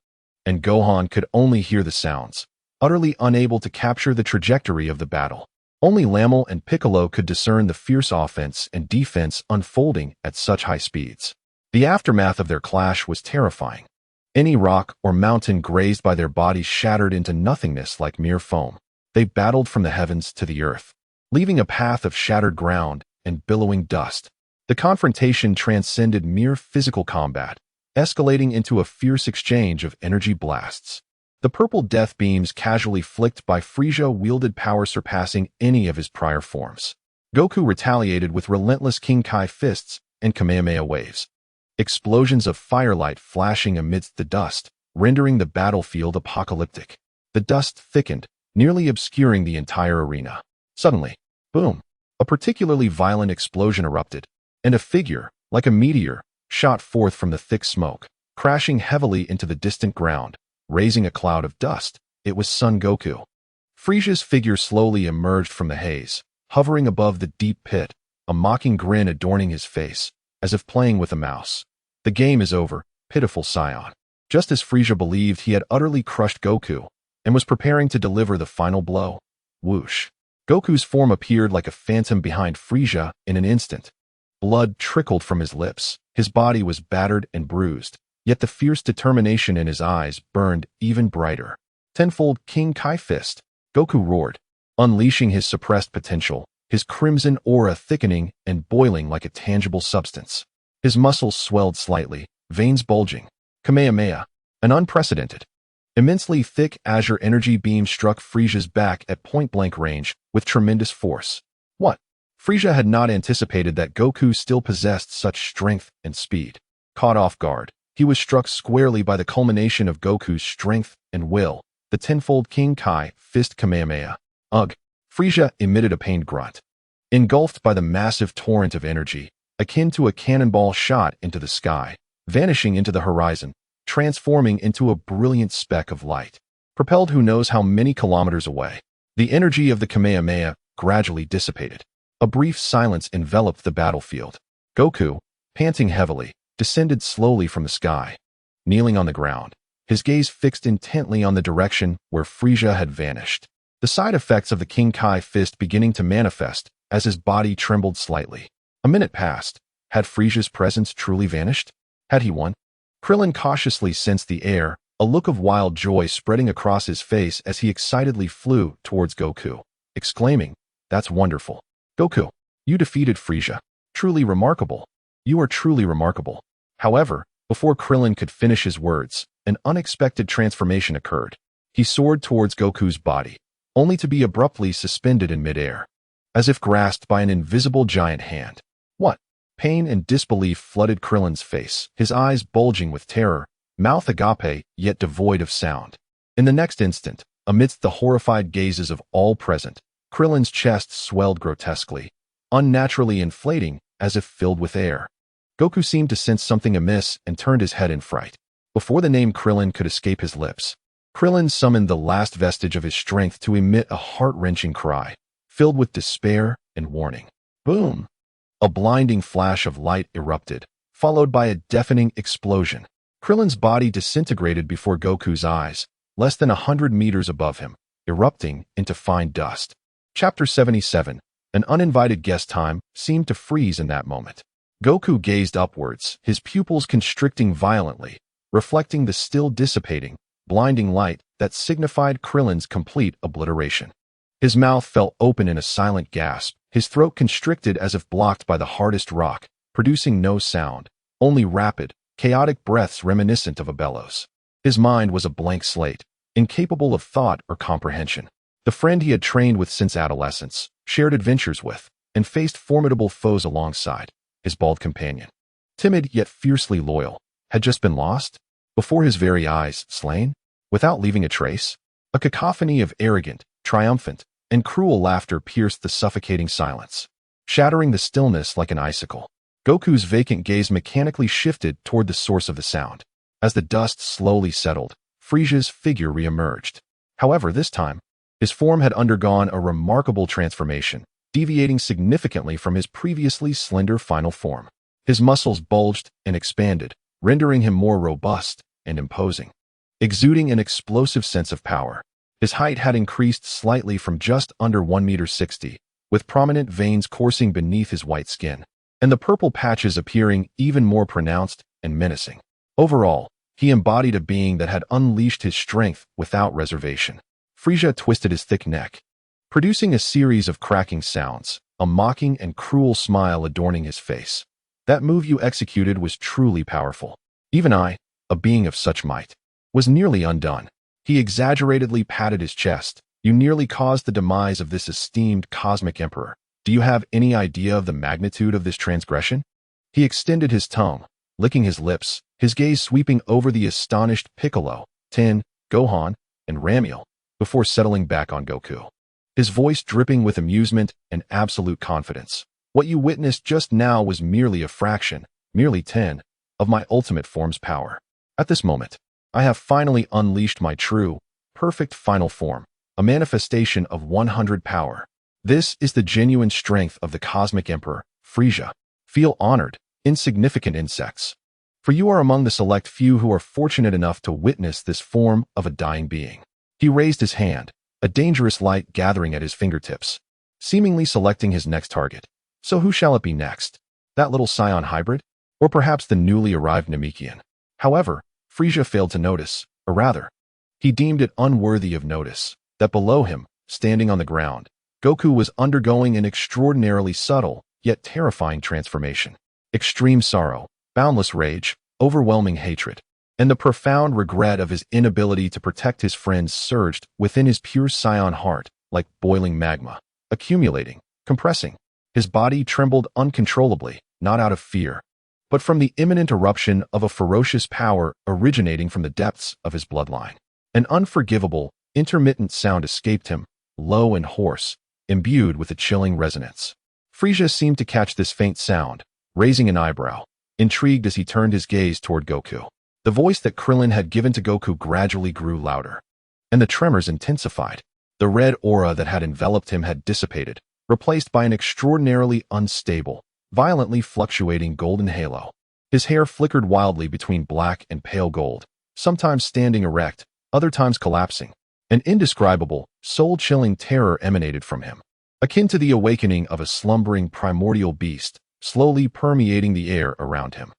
and Gohan could only hear the sounds, utterly unable to capture the trajectory of the battle. Only Lamel and Piccolo could discern the fierce offense and defense unfolding at such high speeds. The aftermath of their clash was terrifying. Any rock or mountain grazed by their bodies shattered into nothingness like mere foam. They battled from the heavens to the earth, leaving a path of shattered ground and billowing dust. The confrontation transcended mere physical combat, escalating into a fierce exchange of energy blasts. The purple death beams casually flicked by Frieza wielded power surpassing any of his prior forms. Goku retaliated with relentless King Kai fists and Kamehameha waves. Explosions of firelight flashing amidst the dust, rendering the battlefield apocalyptic. The dust thickened, nearly obscuring the entire arena. Suddenly, boom, a particularly violent explosion erupted, and a figure, like a meteor, shot forth from the thick smoke, crashing heavily into the distant ground, raising a cloud of dust. It was Son Goku. Frieza's figure slowly emerged from the haze, hovering above the deep pit, a mocking grin adorning his face, as if playing with a mouse. The game is over, pitiful Saiyan. Just as Frieza believed he had utterly crushed Goku, and was preparing to deliver the final blow. Whoosh. Goku's form appeared like a phantom behind Frieza in an instant. Blood trickled from his lips. His body was battered and bruised, yet the fierce determination in his eyes burned even brighter. Tenfold King Kai Fist. Goku roared, unleashing his suppressed potential, his crimson aura thickening and boiling like a tangible substance. His muscles swelled slightly, veins bulging. Kamehameha, an unprecedented, immensely thick azure energy beam struck Frieza's back at point-blank range with tremendous force. What? Frieza had not anticipated that Goku still possessed such strength and speed. Caught off guard, he was struck squarely by the culmination of Goku's strength and will, the tenfold King Kai Fist Kamehameha. Ugh! Frieza emitted a pained grunt. Engulfed by the massive torrent of energy, akin to a cannonball shot into the sky, vanishing into the horizon, transforming into a brilliant speck of light. Propelled who knows how many kilometers away, the energy of the Kamehameha gradually dissipated. A brief silence enveloped the battlefield. Goku, panting heavily, descended slowly from the sky. Kneeling on the ground, his gaze fixed intently on the direction where Frieza had vanished. The side effects of the King Kai Fist beginning to manifest as his body trembled slightly. A minute passed. Had Frieza's presence truly vanished? Had he won? Krillin cautiously sensed the air, a look of wild joy spreading across his face as he excitedly flew towards Goku, exclaiming, "That's wonderful. Goku, you defeated Frieza. Truly remarkable. You are truly remarkable." However, before Krillin could finish his words, an unexpected transformation occurred. He soared towards Goku's body, only to be abruptly suspended in midair, as if grasped by an invisible giant hand. What? Pain and disbelief flooded Krillin's face, his eyes bulging with terror, mouth agape yet devoid of sound. In the next instant, amidst the horrified gazes of all present, Krillin's chest swelled grotesquely, unnaturally inflating as if filled with air. Goku seemed to sense something amiss and turned his head in fright. Before the name Krillin could escape his lips, Krillin summoned the last vestige of his strength to emit a heart-wrenching cry, filled with despair and warning. Boom! A blinding flash of light erupted, followed by a deafening explosion. Krillin's body disintegrated before Goku's eyes, less than 100 meters above him, erupting into fine dust. Chapter 77. An uninvited guest time seemed to freeze in that moment. Goku gazed upwards, his pupils constricting violently, reflecting the still dissipating, blinding light that signified Krillin's complete obliteration. His mouth fell open in a silent gasp, his throat constricted as if blocked by the hardest rock, producing no sound, only rapid, chaotic breaths reminiscent of a bellows. His mind was a blank slate, incapable of thought or comprehension. The friend he had trained with since adolescence, shared adventures with, and faced formidable foes alongside, his bald companion, timid yet fiercely loyal, had just been lost? Before his very eyes, slain? Without leaving a trace? A cacophony of arrogant, triumphant, and cruel laughter pierced the suffocating silence, shattering the stillness like an icicle. Goku's vacant gaze mechanically shifted toward the source of the sound. As the dust slowly settled, Frisia's figure reemerged. However, this time, his form had undergone a remarkable transformation, deviating significantly from his previously slender final form. His muscles bulged and expanded, rendering him more robust and imposing, exuding an explosive sense of power. His height had increased slightly from just under 1.60 meters, with prominent veins coursing beneath his white skin, and the purple patches appearing even more pronounced and menacing. Overall, he embodied a being that had unleashed his strength without reservation. Frisia twisted his thick neck, producing a series of cracking sounds, a mocking and cruel smile adorning his face. That move you executed was truly powerful. Even I, a being of such might, was nearly undone. He exaggeratedly patted his chest. You nearly caused the demise of this esteemed cosmic emperor. Do you have any idea of the magnitude of this transgression? He extended his tongue, licking his lips, his gaze sweeping over the astonished Piccolo, Tin, Gohan, and Ramiel, before settling back on Goku. His voice dripping with amusement and absolute confidence. What you witnessed just now was merely a fraction, merely 10, of my ultimate form's power. At this moment, I have finally unleashed my true, perfect final form, a manifestation of 100 power. This is the genuine strength of the Cosmic Emperor, Frisia. Feel honored, insignificant insects, for you are among the select few who are fortunate enough to witness this form of a dying being. He raised his hand, a dangerous light gathering at his fingertips, seemingly selecting his next target. So who shall it be next? That little Saiyan hybrid? Or perhaps the newly arrived Namekian? However, Frisia failed to notice, or rather, he deemed it unworthy of notice, that below him, standing on the ground, Goku was undergoing an extraordinarily subtle, yet terrifying transformation. Extreme sorrow, boundless rage, overwhelming hatred, and the profound regret of his inability to protect his friends surged within his pure Saiyan heart like boiling magma, accumulating, compressing. His body trembled uncontrollably, not out of fear, but from the imminent eruption of a ferocious power originating from the depths of his bloodline. An unforgivable, intermittent sound escaped him, low and hoarse, imbued with a chilling resonance. Frisia seemed to catch this faint sound, raising an eyebrow, intrigued as he turned his gaze toward Goku. The voice that Krillin had given to Goku gradually grew louder, and the tremors intensified. The red aura that had enveloped him had dissipated, replaced by an extraordinarily unstable, violently fluctuating golden halo. His hair flickered wildly between black and pale gold, sometimes standing erect, other times collapsing. An indescribable, soul-chilling terror emanated from him, akin to the awakening of a slumbering primordial beast, slowly permeating the air around him.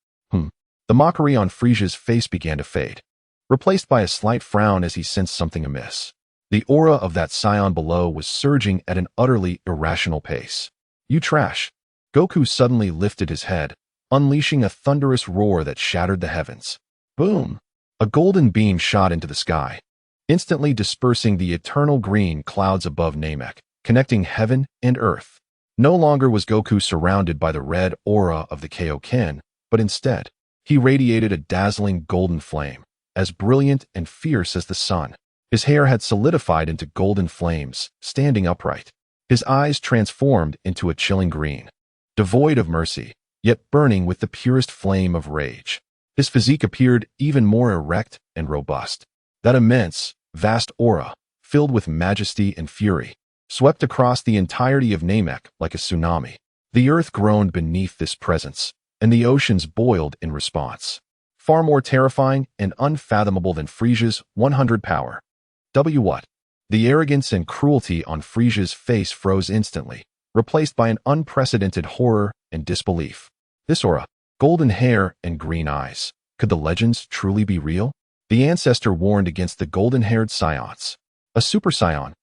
The mockery on Frisia's face began to fade, replaced by a slight frown as he sensed something amiss. The aura of that Saiyan below was surging at an utterly irrational pace. You trash! Goku suddenly lifted his head, unleashing a thunderous roar that shattered the heavens. Boom! A golden beam shot into the sky, instantly dispersing the eternal green clouds above Namek, connecting heaven and earth. No longer was Goku surrounded by the red aura of the Kaioken, but instead, he radiated a dazzling golden flame, as brilliant and fierce as the sun. His hair had solidified into golden flames, standing upright. His eyes transformed into a chilling green, devoid of mercy, yet burning with the purest flame of rage. His physique appeared even more erect and robust. That immense, vast aura, filled with majesty and fury, swept across the entirety of Namek like a tsunami. The earth groaned beneath this presence, and the oceans boiled in response. far more terrifying and unfathomable than Frisia's 100 power. What? The arrogance and cruelty on Frisia's face froze instantly, replaced by an unprecedented horror and disbelief. This aura, golden hair and green eyes. Could the legends truly be real? The ancestor warned against the golden-haired Saiyans. A Super Saiyan.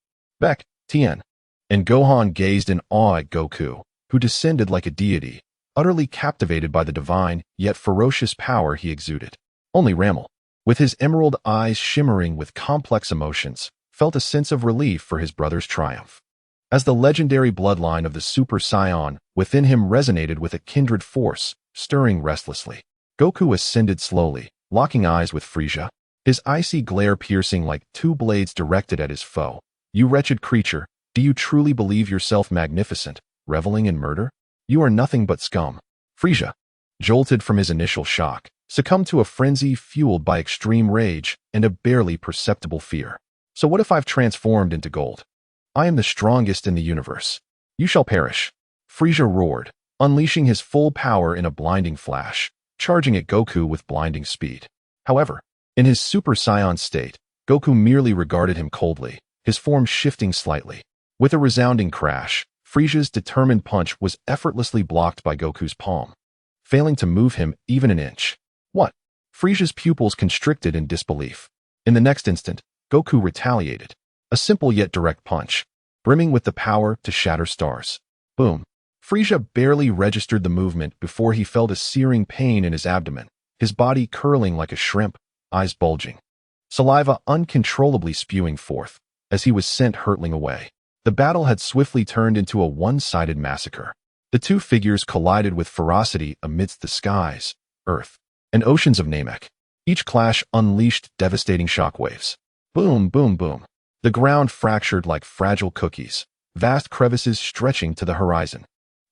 Beck, Tien. And Gohan gazed in awe at Goku, who descended like a deity, utterly captivated by the divine yet ferocious power he exuded. Only Ramel, with his emerald eyes shimmering with complex emotions, felt a sense of relief for his brother's triumph. As the legendary bloodline of the Super Saiyan within him resonated with a kindred force, stirring restlessly, Goku ascended slowly, locking eyes with Frieza, his icy glare piercing like two blades directed at his foe. You wretched creature, do you truly believe yourself magnificent, reveling in murder? You are nothing but scum. Frieza, jolted from his initial shock, succumbed to a frenzy fueled by extreme rage and a barely perceptible fear. So what if I've transformed into gold? I am the strongest in the universe. You shall perish. Frieza roared, unleashing his full power in a blinding flash, charging at Goku with blinding speed. However, in his Super Saiyan state, Goku merely regarded him coldly, his form shifting slightly. With a resounding crash, Frieza's determined punch was effortlessly blocked by Goku's palm, failing to move him even an inch. What? Frieza's pupils constricted in disbelief. In the next instant, Goku retaliated. A simple yet direct punch, brimming with the power to shatter stars. Boom. Frieza barely registered the movement before he felt a searing pain in his abdomen, his body curling like a shrimp, eyes bulging, saliva uncontrollably spewing forth as he was sent hurtling away. The battle had swiftly turned into a one-sided massacre. The two figures collided with ferocity amidst the skies, earth, and oceans of Namek. Each clash unleashed devastating shockwaves. Boom, boom, boom. The ground fractured like fragile cookies, vast crevices stretching to the horizon.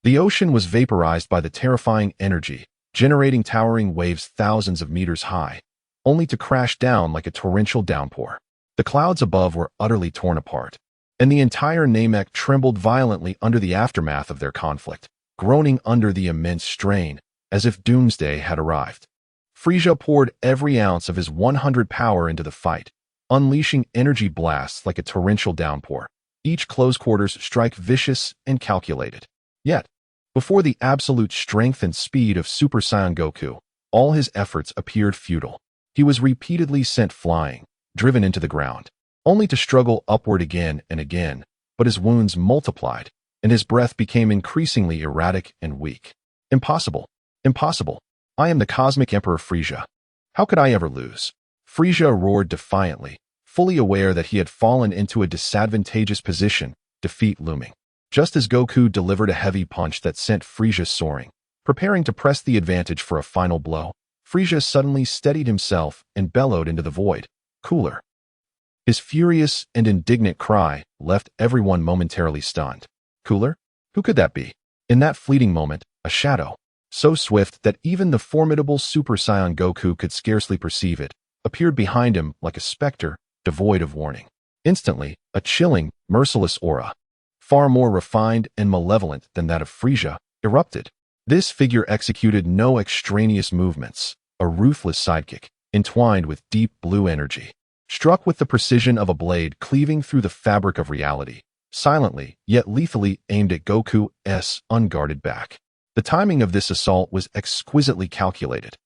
The ocean was vaporized by the terrifying energy, generating towering waves thousands of meters high, only to crash down like a torrential downpour. The clouds above were utterly torn apart, and the entire Namek trembled violently under the aftermath of their conflict, groaning under the immense strain, as if doomsday had arrived. Frieza poured every ounce of his 100 power into the fight, unleashing energy blasts like a torrential downpour, each close quarters strike vicious and calculated. Yet, before the absolute strength and speed of Super Saiyan Goku, all his efforts appeared futile. He was repeatedly sent flying, driven into the ground, only to struggle upward again and again, but his wounds multiplied, and his breath became increasingly erratic and weak. Impossible. Impossible. I am the Cosmic Emperor Frieza. How could I ever lose? Frieza roared defiantly, fully aware that he had fallen into a disadvantageous position, defeat looming. Just as Goku delivered a heavy punch that sent Frieza soaring, preparing to press the advantage for a final blow, Frieza suddenly steadied himself and bellowed into the void. Cooler. His furious and indignant cry left everyone momentarily stunned. Cooler? Who could that be? In that fleeting moment, a shadow, so swift that even the formidable Super Saiyan Goku could scarcely perceive it, appeared behind him like a specter, devoid of warning. Instantly, a chilling, merciless aura, far more refined and malevolent than that of Frieza, erupted. This figure executed no extraneous movements, a ruthless sidekick, entwined with deep blue energy, struck with the precision of a blade cleaving through the fabric of reality, silently yet lethally aimed at Goku's unguarded back. The timing of this assault was exquisitely calculated,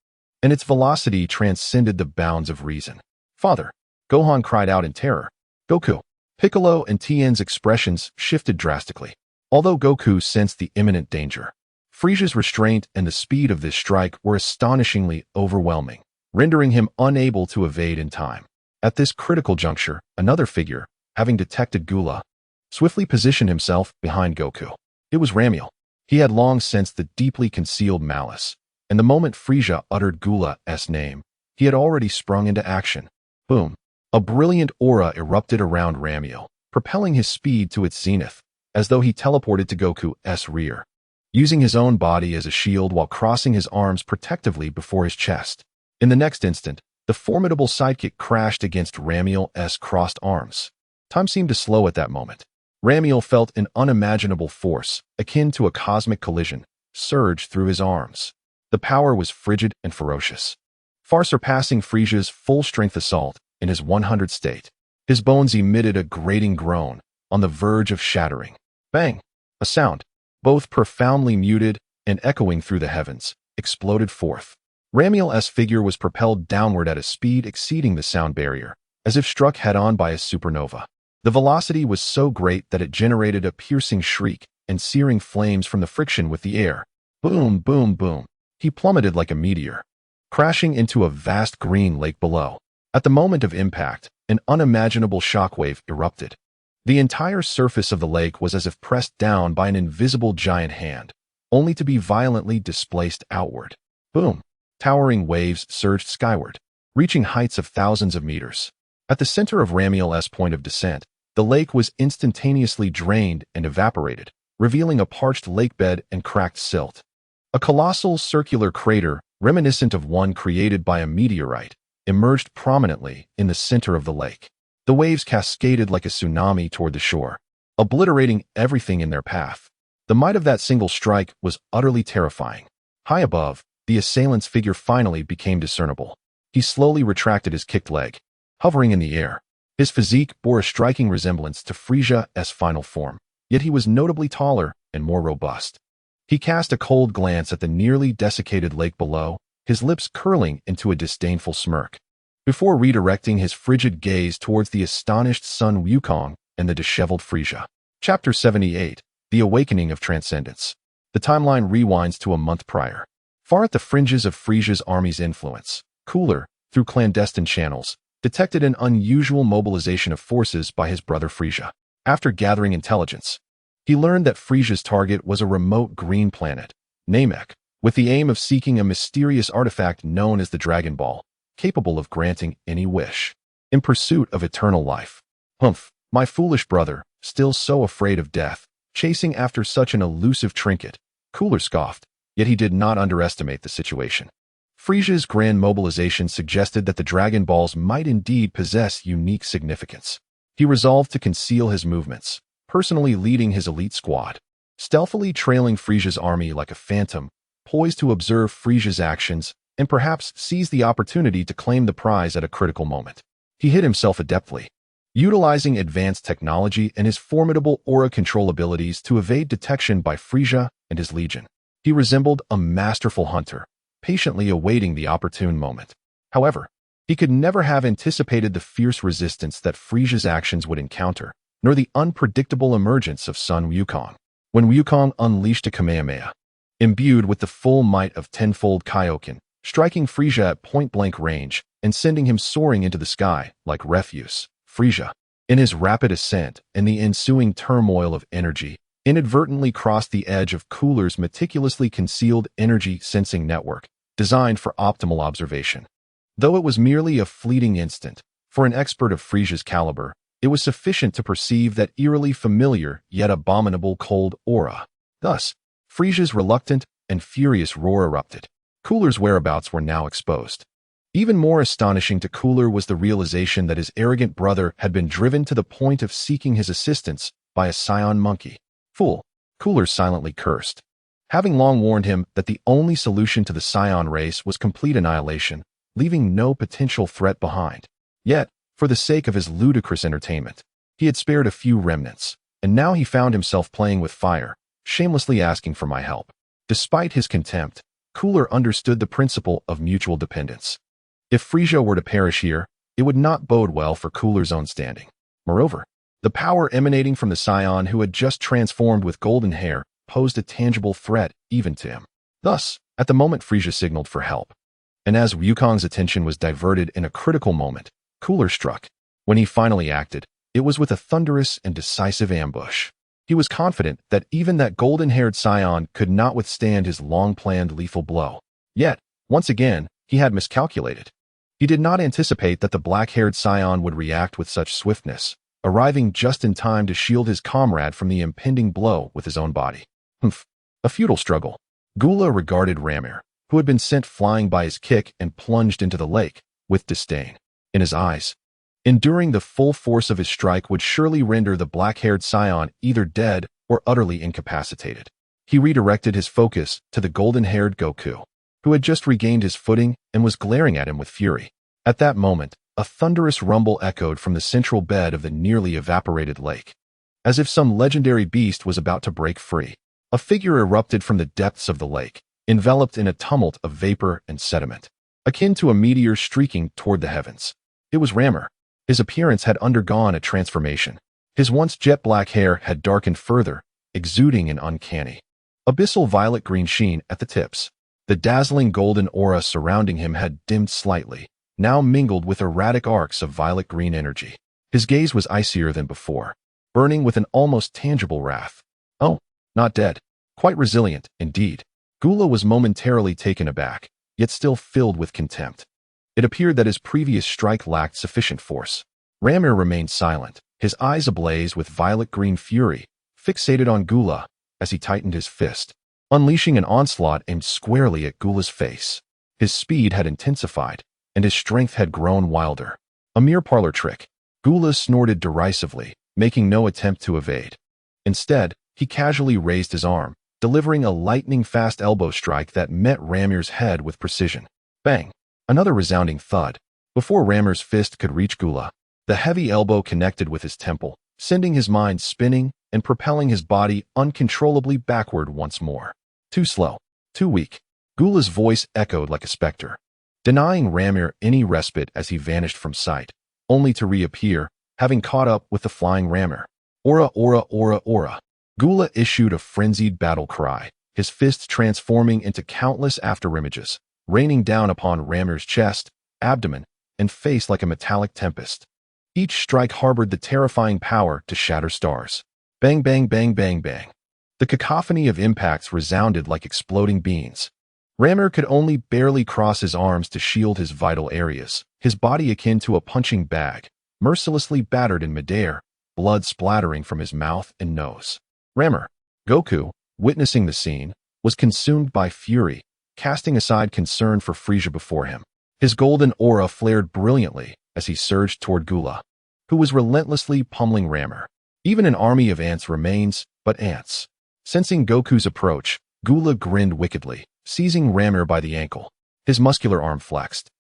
and its velocity transcended the bounds of reason. Father! Gohan cried out in terror. Goku! Piccolo and Tien's expressions shifted drastically. Although Goku sensed the imminent danger, Frieza's restraint and the speed of this strike were astonishingly overwhelming, rendering him unable to evade in time. At this critical juncture, another figure, having detected Gula, swiftly positioned himself behind Goku. It was Ramiel. He had long sensed the deeply concealed malice, and the moment Frieza uttered Gula's name, he had already sprung into action. Boom. A brilliant aura erupted around Ramiel, propelling his speed to its zenith, as though he teleported to Goku's rear, using his own body as a shield while crossing his arms protectively before his chest. In the next instant, the formidable sidekick crashed against Ramiel's crossed arms. Time seemed to slow at that moment. Ramiel felt an unimaginable force, akin to a cosmic collision, surge through his arms. The power was frigid and ferocious. far surpassing Frisia's full-strength assault in his 100th state. His bones emitted a grating groan, on the verge of shattering. Bang! A sound, both profoundly muted and echoing through the heavens, exploded forth. Ramiel's figure was propelled downward at a speed exceeding the sound barrier, as if struck head-on by a supernova. The velocity was so great that it generated a piercing shriek and searing flames from the friction with the air. Boom, boom, boom. He plummeted like a meteor, crashing into a vast green lake below. At the moment of impact, an unimaginable shockwave erupted. The entire surface of the lake was as if pressed down by an invisible giant hand, only to be violently displaced outward. Boom! Towering waves surged skyward, reaching heights of thousands of meters. At the center of Ramiel's point of descent, the lake was instantaneously drained and evaporated, revealing a parched lakebed and cracked silt. A colossal circular crater, reminiscent of one created by a meteorite, emerged prominently in the center of the lake. The waves cascaded like a tsunami toward the shore, obliterating everything in their path. The might of that single strike was utterly terrifying. High above, the assailant's figure finally became discernible. He slowly retracted his kicked leg, hovering in the air. His physique bore a striking resemblance to Frisia's final form, yet he was notably taller and more robust. He cast a cold glance at the nearly desiccated lake below, his lips curling into a disdainful smirk, before redirecting his frigid gaze towards the astonished Sun Wukong and the disheveled Frisia. Chapter 78, The Awakening of Transcendence. The timeline rewinds to a month prior. Far at the fringes of Frisia's army's influence, Cooler, through clandestine channels, detected an unusual mobilization of forces by his brother Frisia. After gathering intelligence, he learned that Frisia's target was a remote green planet, Namek, with the aim of seeking a mysterious artifact known as the Dragon Ball, capable of granting any wish, in pursuit of eternal life. Humph, my foolish brother, still so afraid of death, chasing after such an elusive trinket, Cooler scoffed, yet he did not underestimate the situation. Frisia's grand mobilization suggested that the Dragon Balls might indeed possess unique significance. He resolved to conceal his movements, personally leading his elite squad, stealthily trailing Frisia's army like a phantom, poised to observe Frisia's actions and perhaps seize the opportunity to claim the prize at a critical moment. He hid himself adeptly, utilizing advanced technology and his formidable aura control abilities to evade detection by Frisia and his legion. He resembled a masterful hunter, patiently awaiting the opportune moment. However, he could never have anticipated the fierce resistance that Frisia's actions would encounter, nor the unpredictable emergence of Sun Wukong. When Wukong unleashed a Kamehameha, imbued with the full might of tenfold Kaioken, striking Frisia at point-blank range and sending him soaring into the sky like refuse, Frisia, in his rapid ascent and the ensuing turmoil of energy, inadvertently crossed the edge of Cooler's meticulously concealed energy sensing network, designed for optimal observation. Though it was merely a fleeting instant, for an expert of Frisia's caliber, it was sufficient to perceive that eerily familiar yet abominable cold aura. Thus, Frisia's reluctant and furious roar erupted. Cooler's whereabouts were now exposed. Even more astonishing to Cooler was the realization that his arrogant brother had been driven to the point of seeking his assistance by a Saiyan monkey. Fool, Cooler silently cursed. Having long warned him that the only solution to the Saiyan race was complete annihilation, leaving no potential threat behind. Yet, for the sake of his ludicrous entertainment, he had spared a few remnants, and now he found himself playing with fire, shamelessly asking for my help. Despite his contempt, Cooler understood the principle of mutual dependence. If Frisia were to perish here, it would not bode well for Cooler's own standing. Moreover, the power emanating from the Saiyan who had just transformed with golden hair posed a tangible threat even to him. Thus, at the moment Frisia signaled for help, and as Wukong's attention was diverted in a critical moment, Cooler struck. When he finally acted, it was with a thunderous and decisive ambush. He was confident that even that golden-haired Saiyan could not withstand his long-planned lethal blow. Yet, once again, he had miscalculated. He did not anticipate that the black-haired Saiyan would react with such swiftness, arriving just in time to shield his comrade from the impending blow with his own body. Humph, a futile struggle. Gula regarded Ramir, who had been sent flying by his kick and plunged into the lake, with disdain. In his eyes, enduring the full force of his strike would surely render the black-haired Saiyan either dead or utterly incapacitated. He redirected his focus to the golden-haired Goku, who had just regained his footing and was glaring at him with fury. At that moment, a thunderous rumble echoed from the central bed of the nearly evaporated lake. As if some legendary beast was about to break free, a figure erupted from the depths of the lake, enveloped in a tumult of vapor and sediment, akin to a meteor streaking toward the heavens. It was Rammer. His appearance had undergone a transformation. His once jet-black hair had darkened further, exuding an uncanny, abyssal violet-green sheen at the tips. The dazzling golden aura surrounding him had dimmed slightly, now mingled with erratic arcs of violet-green energy. His gaze was icier than before, burning with an almost tangible wrath. Oh, not dead. Quite resilient, indeed. Gula was momentarily taken aback, yet still filled with contempt. It appeared that his previous strike lacked sufficient force. Ramir remained silent, his eyes ablaze with violet-green fury, fixated on Gula as he tightened his fist, unleashing an onslaught aimed squarely at Gula's face. His speed had intensified, and his strength had grown wilder. A mere parlor trick. Gula snorted derisively, making no attempt to evade. Instead, he casually raised his arm, delivering a lightning-fast elbow strike that met Ramir's head with precision. Bang! Another resounding thud. Before Ramir's fist could reach Gula, the heavy elbow connected with his temple, sending his mind spinning and propelling his body uncontrollably backward once more. Too slow. Too weak. Gula's voice echoed like a specter, denying Ramir any respite as he vanished from sight, only to reappear, having caught up with the flying Ramir. Aura, aura, aura, aura. Gula issued a frenzied battle cry, his fists transforming into countless afterimages, raining down upon Ramir's chest, abdomen, and face like a metallic tempest. Each strike harbored the terrifying power to shatter stars. Bang, bang, bang, bang, bang. The cacophony of impacts resounded like exploding beans. Ramir could only barely cross his arms to shield his vital areas, his body akin to a punching bag, mercilessly battered in midair, blood splattering from his mouth and nose. Ramir, Goku, witnessing the scene, was consumed by fury, casting aside concern for Frisia before him. His golden aura flared brilliantly as he surged toward Gula, who was relentlessly pummeling Ramir. Even an army of ants remains but ants. Sensing Goku's approach, Gula grinned wickedly, seizing Ramir by the ankle. His muscular arm flexed.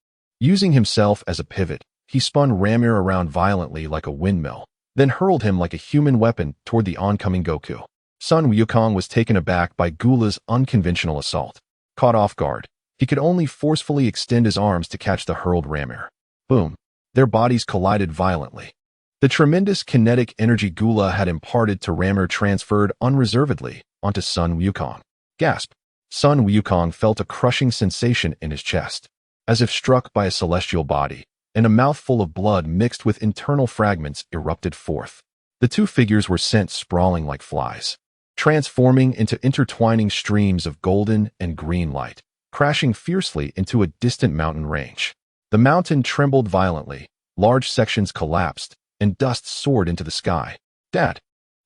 Using himself as a pivot, he spun Ramir around violently like a windmill, then hurled him like a human weapon toward the oncoming Goku. Sun Wukong was taken aback by Gula's unconventional assault. Caught off guard, he could only forcefully extend his arms to catch the hurled Ramir. Boom. Their bodies collided violently. The tremendous kinetic energy Gula had imparted to Ramir transferred unreservedly onto Sun Wukong. Gasp. Sun Wukong felt a crushing sensation in his chest, as if struck by a celestial body, and a mouthful of blood mixed with internal fragments erupted forth. The two figures were sent sprawling like flies, transforming into intertwining streams of golden and green light, crashing fiercely into a distant mountain range. The mountain trembled violently, large sections collapsed, and dust soared into the sky. Dad!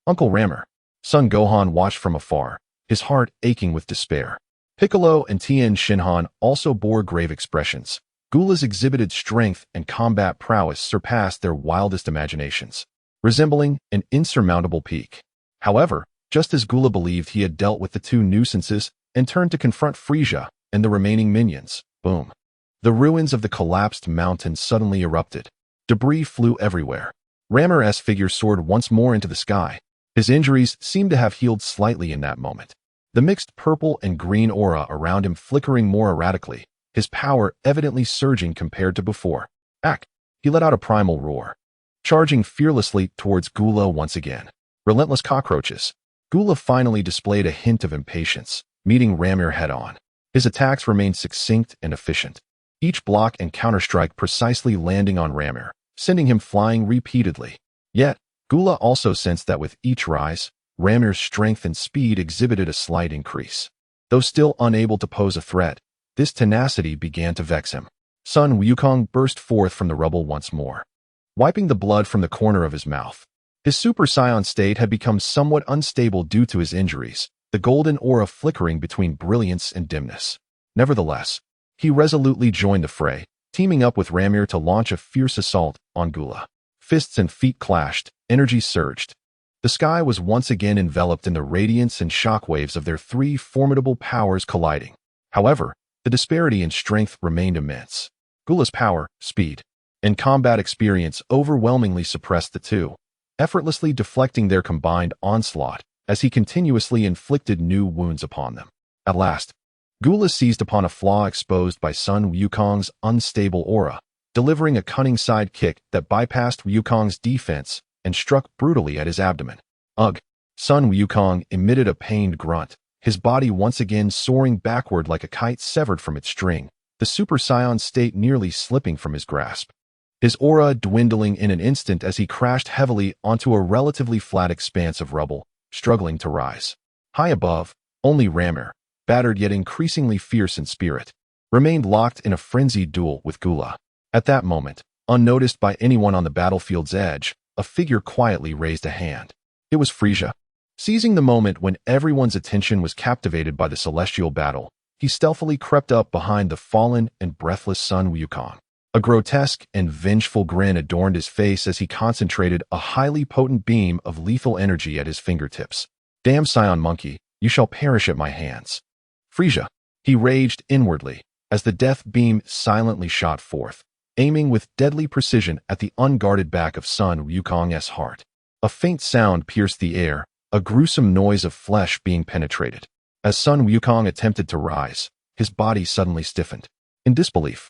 Uncle Ramir! Son Gohan watched from afar, his heart aching with despair. Piccolo and Tien Shinhan also bore grave expressions. Gula's exhibited strength and combat prowess surpassed their wildest imaginations, resembling an insurmountable peak. However, just as Gula believed he had dealt with the two nuisances and turned to confront Frisia and the remaining minions, boom. The ruins of the collapsed mountain suddenly erupted. Debris flew everywhere. Ramir's figure soared once more into the sky. His injuries seemed to have healed slightly in that moment. The mixed purple and green aura around him flickering more erratically, his power evidently surging compared to before. Ack! He let out a primal roar, charging fearlessly towards Gula once again. Relentless cockroaches. Gula finally displayed a hint of impatience, meeting Ramir head-on. His attacks remained succinct and efficient, each block and counterstrike precisely landing on Ramir, sending him flying repeatedly. Yet, Gula also sensed that with each rise, Ramir's strength and speed exhibited a slight increase. Though still unable to pose a threat, this tenacity began to vex him. Sun Wukong burst forth from the rubble once more, wiping the blood from the corner of his mouth. His Super Saiyan state had become somewhat unstable due to his injuries, the golden aura flickering between brilliance and dimness. Nevertheless, he resolutely joined the fray, teaming up with Ramir to launch a fierce assault on Gula. Fists and feet clashed, energy surged. The sky was once again enveloped in the radiance and shockwaves of their three formidable powers colliding. However, The disparity in strength remained immense. Gula's power, speed, and combat experience overwhelmingly suppressed the two, effortlessly deflecting their combined onslaught as he continuously inflicted new wounds upon them. At last, Gula seized upon a flaw exposed by Sun Wukong's unstable aura, delivering a cunning side kick that bypassed Wukong's defense and struck brutally at his abdomen. Ugh! Sun Wukong emitted a pained grunt, his body once again soaring backward like a kite severed from its string, the Super Saiyan state nearly slipping from his grasp. His aura dwindling in an instant as he crashed heavily onto a relatively flat expanse of rubble, struggling to rise. High above, only Ramir, battered yet increasingly fierce in spirit, remained locked in a frenzied duel with Gula. At that moment, unnoticed by anyone on the battlefield's edge, a figure quietly raised a hand. It was Frisia. Seizing the moment when everyone's attention was captivated by the celestial battle, he stealthily crept up behind the fallen and breathless Sun Wukong. A grotesque and vengeful grin adorned his face as he concentrated a highly potent beam of lethal energy at his fingertips. Damn Saiyan monkey, you shall perish at my hands. Frisia, he raged inwardly, as the death beam silently shot forth, aiming with deadly precision at the unguarded back of Sun Wukong's heart. A faint sound pierced the air, a gruesome noise of flesh being penetrated. As Sun Wukong attempted to rise, his body suddenly stiffened. In disbelief,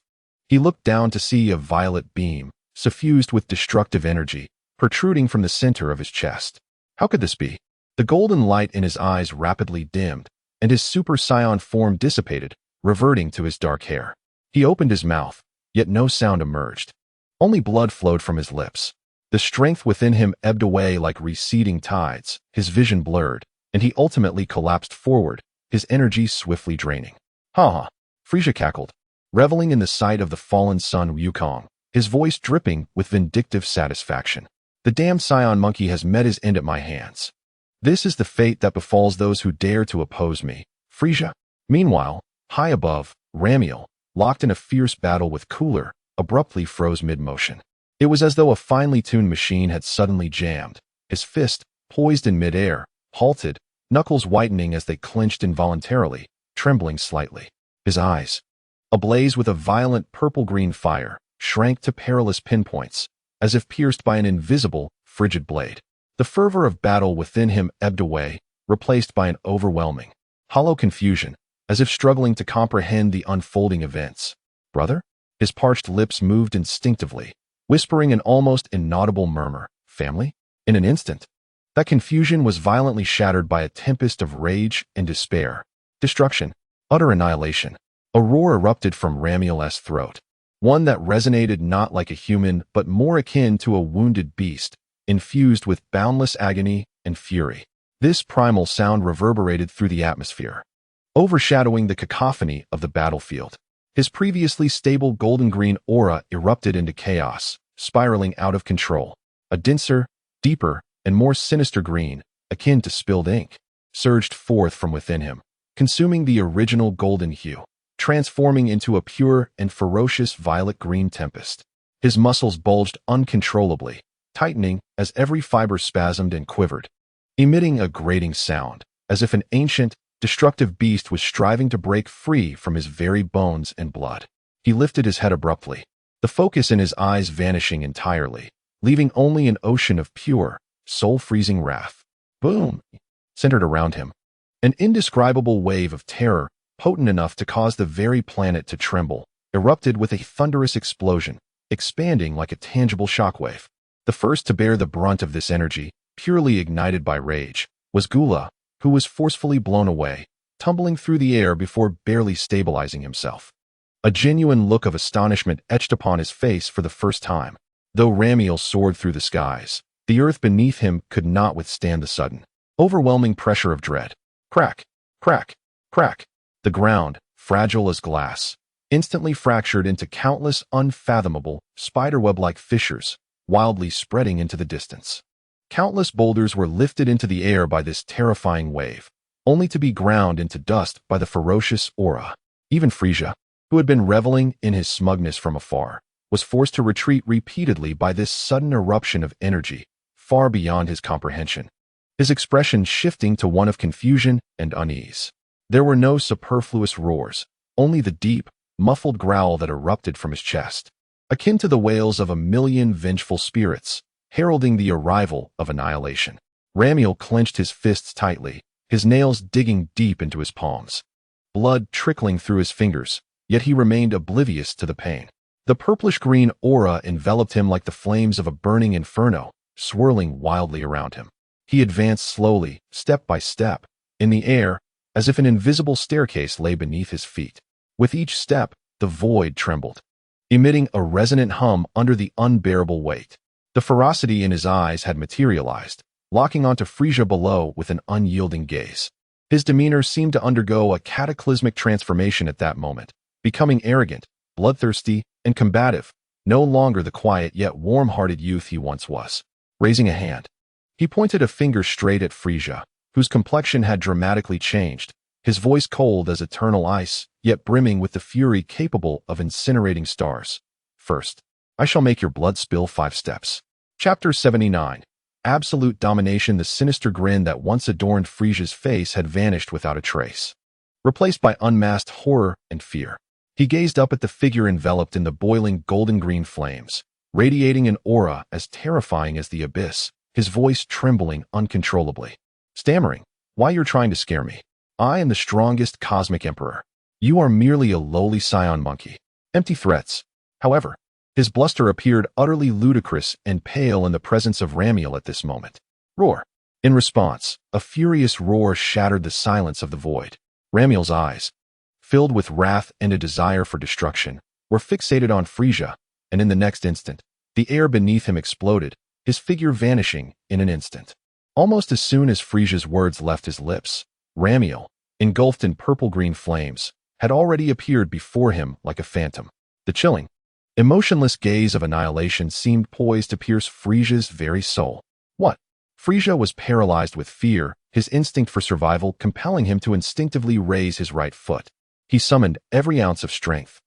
he looked down to see a violet beam, suffused with destructive energy, protruding from the center of his chest. How could this be? The golden light in his eyes rapidly dimmed, and his Super Saiyan form dissipated, reverting to his dark hair. He opened his mouth, yet no sound emerged. Only blood flowed from his lips. The strength within him ebbed away like receding tides, his vision blurred, and he ultimately collapsed forward, his energy swiftly draining. Ha ha! Frisia cackled, reveling in the sight of the fallen Sun Wukong, his voice dripping with vindictive satisfaction. The damned Saiyan monkey has met his end at my hands. This is the fate that befalls those who dare to oppose me, Frisia. Meanwhile, high above, Ramiel, locked in a fierce battle with Cooler, abruptly froze mid-motion. It was as though a finely tuned machine had suddenly jammed. His fist, poised in midair, halted, knuckles whitening as they clenched involuntarily, trembling slightly. His eyes, ablaze with a violent purple-green fire, shrank to perilous pinpoints, as if pierced by an invisible, frigid blade. The fervor of battle within him ebbed away, replaced by an overwhelming, hollow confusion, as if struggling to comprehend the unfolding events. Brother? His parched lips moved instinctively, whispering an almost inaudible murmur. Family? In an instant, that confusion was violently shattered by a tempest of rage and despair. Destruction, utter annihilation. A roar erupted from Ramiel's throat, one that resonated not like a human but more akin to a wounded beast, infused with boundless agony and fury. This primal sound reverberated through the atmosphere, overshadowing the cacophony of the battlefield. His previously stable golden-green aura erupted into chaos, spiraling out of control. A denser, deeper, and more sinister green, akin to spilled ink, surged forth from within him, consuming the original golden hue, transforming into a pure and ferocious violet-green tempest. His muscles bulged uncontrollably, tightening as every fiber spasmed and quivered, emitting a grating sound, as if an ancient, destructive beast was striving to break free from his very bones and blood. He lifted his head abruptly, the focus in his eyes vanishing entirely, leaving only an ocean of pure, soul-freezing wrath. Boom! Centered around him, an indescribable wave of terror, potent enough to cause the very planet to tremble, erupted with a thunderous explosion, expanding like a tangible shockwave. The first to bear the brunt of this energy, purely ignited by rage, was Gula, who was forcefully blown away, tumbling through the air before barely stabilizing himself. A genuine look of astonishment etched upon his face for the first time. Though Ramiel soared through the skies, the earth beneath him could not withstand the sudden, overwhelming pressure of dread. Crack, crack, crack. The ground, fragile as glass, instantly fractured into countless unfathomable, spiderweb-like fissures, wildly spreading into the distance. Countless boulders were lifted into the air by this terrifying wave, only to be ground into dust by the ferocious aura. Even Frisia, who had been reveling in his smugness from afar, was forced to retreat repeatedly by this sudden eruption of energy, far beyond his comprehension, his expression shifting to one of confusion and unease. There were no superfluous roars, only the deep, muffled growl that erupted from his chest, akin to the wails of a million vengeful spirits, heralding the arrival of annihilation. Ramiel clenched his fists tightly, his nails digging deep into his palms. Blood trickling through his fingers, yet he remained oblivious to the pain. The purplish-green aura enveloped him like the flames of a burning inferno, swirling wildly around him. He advanced slowly, step by step, in the air, as if an invisible staircase lay beneath his feet. With each step, the void trembled, emitting a resonant hum under the unbearable weight. The ferocity in his eyes had materialized, locking onto Frisia below with an unyielding gaze. His demeanor seemed to undergo a cataclysmic transformation at that moment, becoming arrogant, bloodthirsty, and combative, no longer the quiet yet warm-hearted youth he once was. Raising a hand, he pointed a finger straight at Frisia, whose complexion had dramatically changed, his voice cold as eternal ice, yet brimming with the fury capable of incinerating stars. First, I shall make your blood spill 5 steps. Chapter 79. Absolute domination. The sinister grin that once adorned Frisia's face had vanished without a trace, replaced by unmasked horror and fear. He gazed up at the figure enveloped in the boiling golden-green flames, radiating an aura as terrifying as the abyss, his voice trembling uncontrollably. Stammering, "Why, you're trying to scare me. I am the strongest cosmic emperor. You are merely a lowly scion monkey." Empty threats. However, his bluster appeared utterly ludicrous and pale in the presence of Ramiel at this moment. Roar. In response, a furious roar shattered the silence of the void. Ramiel's eyes, filled with wrath and a desire for destruction, were fixated on Frisia, and in the next instant, the air beneath him exploded, his figure vanishing in an instant. Almost as soon as Frisia's words left his lips, Ramiel, engulfed in purple-green flames, had already appeared before him like a phantom. The chilling, emotionless gaze of annihilation seemed poised to pierce Frisia's very soul. What? Frisia was paralyzed with fear, his instinct for survival compelling him to instinctively raise his right foot. He summoned every ounce of strength,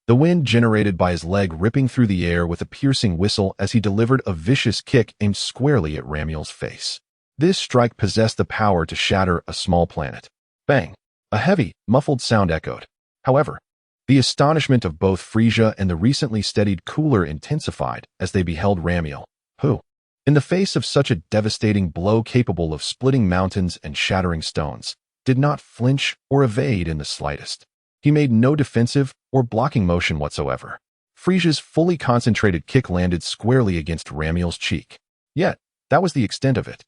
the wind generated by his leg ripping through the air with a piercing whistle as he delivered a vicious kick aimed squarely at Ramiel's face. This strike possessed the power to shatter a small planet. Bang! A heavy, muffled sound echoed. However, the astonishment of both Frisia and the recently steadied cooler intensified as they beheld Ramiel, who, in the face of such a devastating blow capable of splitting mountains and shattering stones, did not flinch or evade in the slightest. He made no defensive or blocking motion whatsoever. Frisia's fully concentrated kick landed squarely against Ramiel's cheek. Yet, that was the extent of it.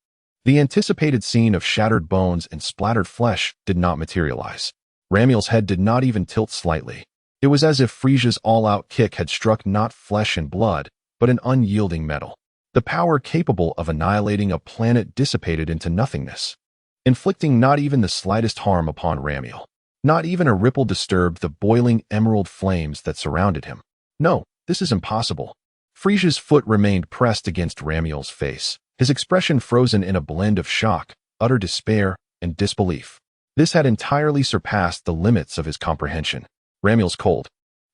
The anticipated scene of shattered bones and splattered flesh did not materialize. Ramiel's head did not even tilt slightly. It was as if Frisia's all-out kick had struck not flesh and blood, but an unyielding metal. The power capable of annihilating a planet dissipated into nothingness, inflicting not even the slightest harm upon Ramiel. Not even a ripple disturbed the boiling emerald flames that surrounded him. No, this is impossible. Frisia's foot remained pressed against Ramiel's face, his expression frozen in a blend of shock, utter despair, and disbelief. This had entirely surpassed the limits of his comprehension. Ramiel's cold,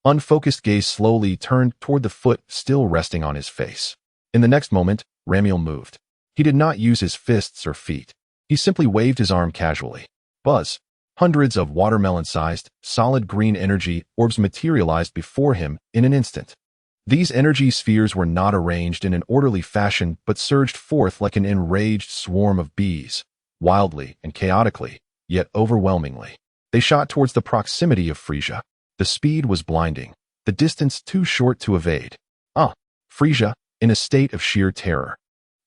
unfocused gaze slowly turned toward the foot still resting on his face. In the next moment, Ramiel moved. He did not use his fists or feet. He simply waved his arm casually. Buzz. Hundreds of watermelon-sized, solid green energy orbs materialized before him in an instant. These energy spheres were not arranged in an orderly fashion but surged forth like an enraged swarm of bees, wildly and chaotically, yet overwhelmingly. They shot towards the proximity of Frisia. The speed was blinding, the distance too short to evade. Frisia, in a state of sheer terror,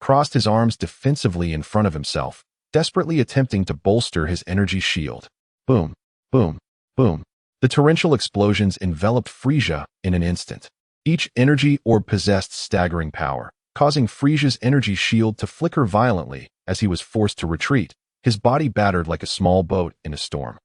crossed his arms defensively in front of himself, desperately attempting to bolster his energy shield. Boom, boom, boom. The torrential explosions enveloped Frisia in an instant. Each energy orb possessed staggering power, causing Frisia's energy shield to flicker violently as he was forced to retreat, his body battered like a small boat in a storm.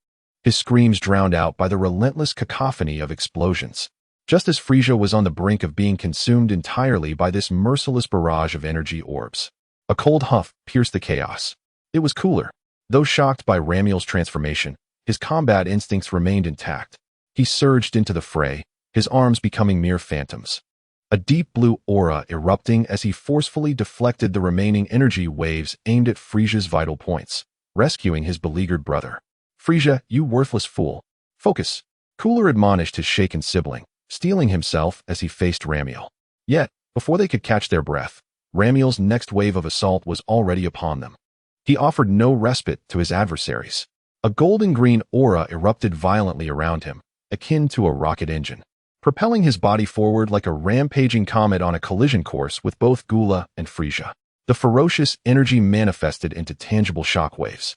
His screams drowned out by the relentless cacophony of explosions. Just as Frisia was on the brink of being consumed entirely by this merciless barrage of energy orbs, a cold huff pierced the chaos. It was cooler. Though shocked by Ramiel's transformation, his combat instincts remained intact. He surged into the fray, his arms becoming mere phantoms. A deep blue aura erupting as he forcefully deflected the remaining energy waves aimed at Frisia's vital points, rescuing his beleaguered brother. Frisia, you worthless fool. Focus. Cooler admonished his shaken sibling, steeling himself as he faced Ramiel. Yet, before they could catch their breath, Ramiel's next wave of assault was already upon them. He offered no respite to his adversaries. A golden-green aura erupted violently around him, akin to a rocket engine, propelling his body forward like a rampaging comet on a collision course with both Gula and Frisia. The ferocious energy manifested into tangible shockwaves,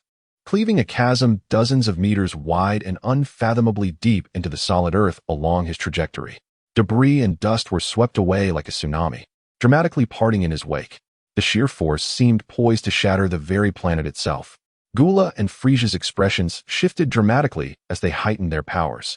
cleaving a chasm dozens of meters wide and unfathomably deep into the solid earth along his trajectory. Debris and dust were swept away like a tsunami, dramatically parting in his wake. The sheer force seemed poised to shatter the very planet itself. Gula and Frisia's expressions shifted dramatically as they heightened their powers,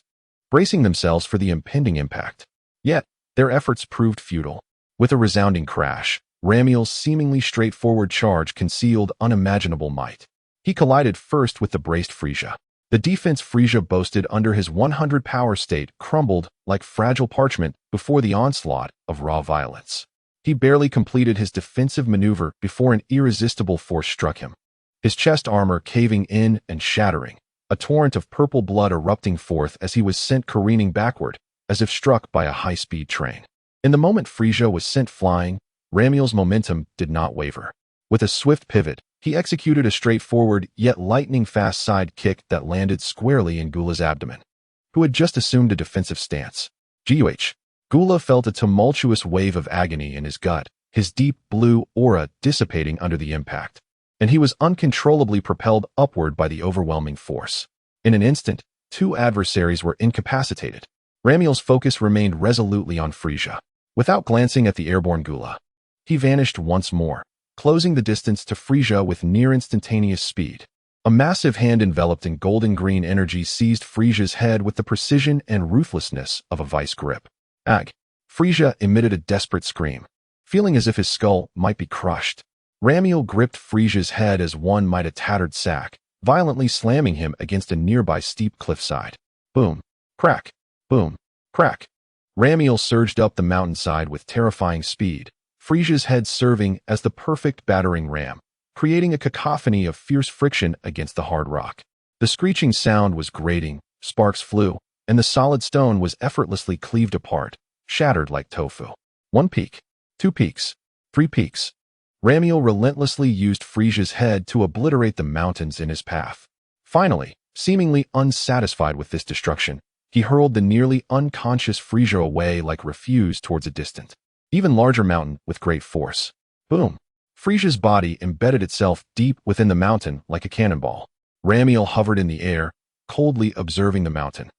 bracing themselves for the impending impact. Yet, their efforts proved futile. With a resounding crash, Ramiel's seemingly straightforward charge concealed unimaginable might. He collided first with the braced Frisia. The defense Frisia boasted under his 100 power state crumbled like fragile parchment before the onslaught of raw violence. He barely completed his defensive maneuver before an irresistible force struck him, his chest armor caving in and shattering, a torrent of purple blood erupting forth as he was sent careening backward, as if struck by a high-speed train. In the moment Frisia was sent flying, Ramiel's momentum did not waver. With a swift pivot, he executed a straightforward yet lightning-fast side kick that landed squarely in Gula's abdomen, who had just assumed a defensive stance. Gula felt a tumultuous wave of agony in his gut, his deep blue aura dissipating under the impact, and he was uncontrollably propelled upward by the overwhelming force. In an instant, two adversaries were incapacitated. Ramiel's focus remained resolutely on Frisia. Without glancing at the airborne Gula, he vanished once more, closing the distance to Frisia with near-instantaneous speed. A massive hand enveloped in golden-green energy seized Frisia's head with the precision and ruthlessness of a vice grip. Ag! Frisia emitted a desperate scream, feeling as if his skull might be crushed. Ramiel gripped Frisia's head as one might a tattered sack, violently slamming him against a nearby steep cliffside. Boom! Crack! Boom! Crack! Ramiel surged up the mountainside with terrifying speed, Frisia's head serving as the perfect battering ram, creating a cacophony of fierce friction against the hard rock. The screeching sound was grating, sparks flew, and the solid stone was effortlessly cleaved apart, shattered like tofu. 1 peak, 2 peaks, 3 peaks. Ramiel relentlessly used Frisia's head to obliterate the mountains in his path. Finally, seemingly unsatisfied with this destruction, he hurled the nearly unconscious Frisia away like refuse towards a distant, even larger mountain with great force. Boom! Frisia's body embedded itself deep within the mountain like a cannonball. Ramiel hovered in the air, coldly observing the mountain,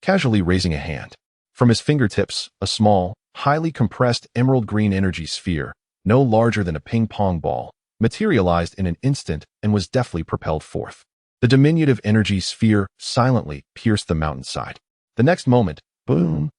casually raising a hand. From his fingertips, a small, highly compressed emerald green energy sphere, no larger than a ping-pong ball, materialized in an instant and was deftly propelled forth. The diminutive energy sphere silently pierced the mountainside. The next moment, boom!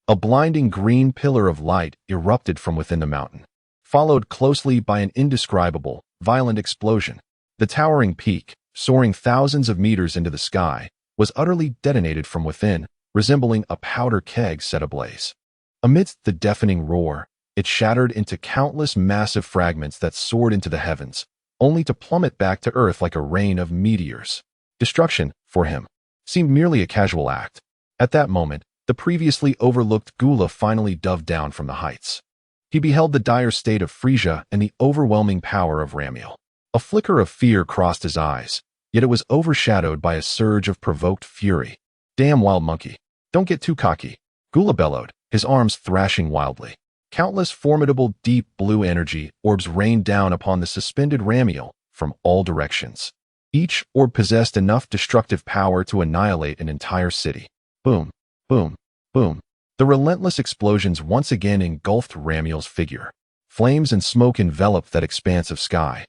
A blinding green pillar of light erupted from within the mountain, followed closely by an indescribable, violent explosion. The towering peak, soaring thousands of meters into the sky, was utterly detonated from within, resembling a powder keg set ablaze. Amidst the deafening roar, it shattered into countless massive fragments that soared into the heavens, only to plummet back to Earth like a rain of meteors. Destruction, for him, seemed merely a casual act. At that moment, the previously overlooked Gula finally dove down from the heights. He beheld the dire state of Frisia and the overwhelming power of Ramiel. A flicker of fear crossed his eyes, yet it was overshadowed by a surge of provoked fury. Damn wild monkey. Don't get too cocky. Gula bellowed, his arms thrashing wildly. Countless formidable deep blue energy orbs rained down upon the suspended Ramiel from all directions. Each orb possessed enough destructive power to annihilate an entire city. Boom, boom, boom. The relentless explosions once again engulfed Ramiel's figure. Flames and smoke enveloped that expanse of sky,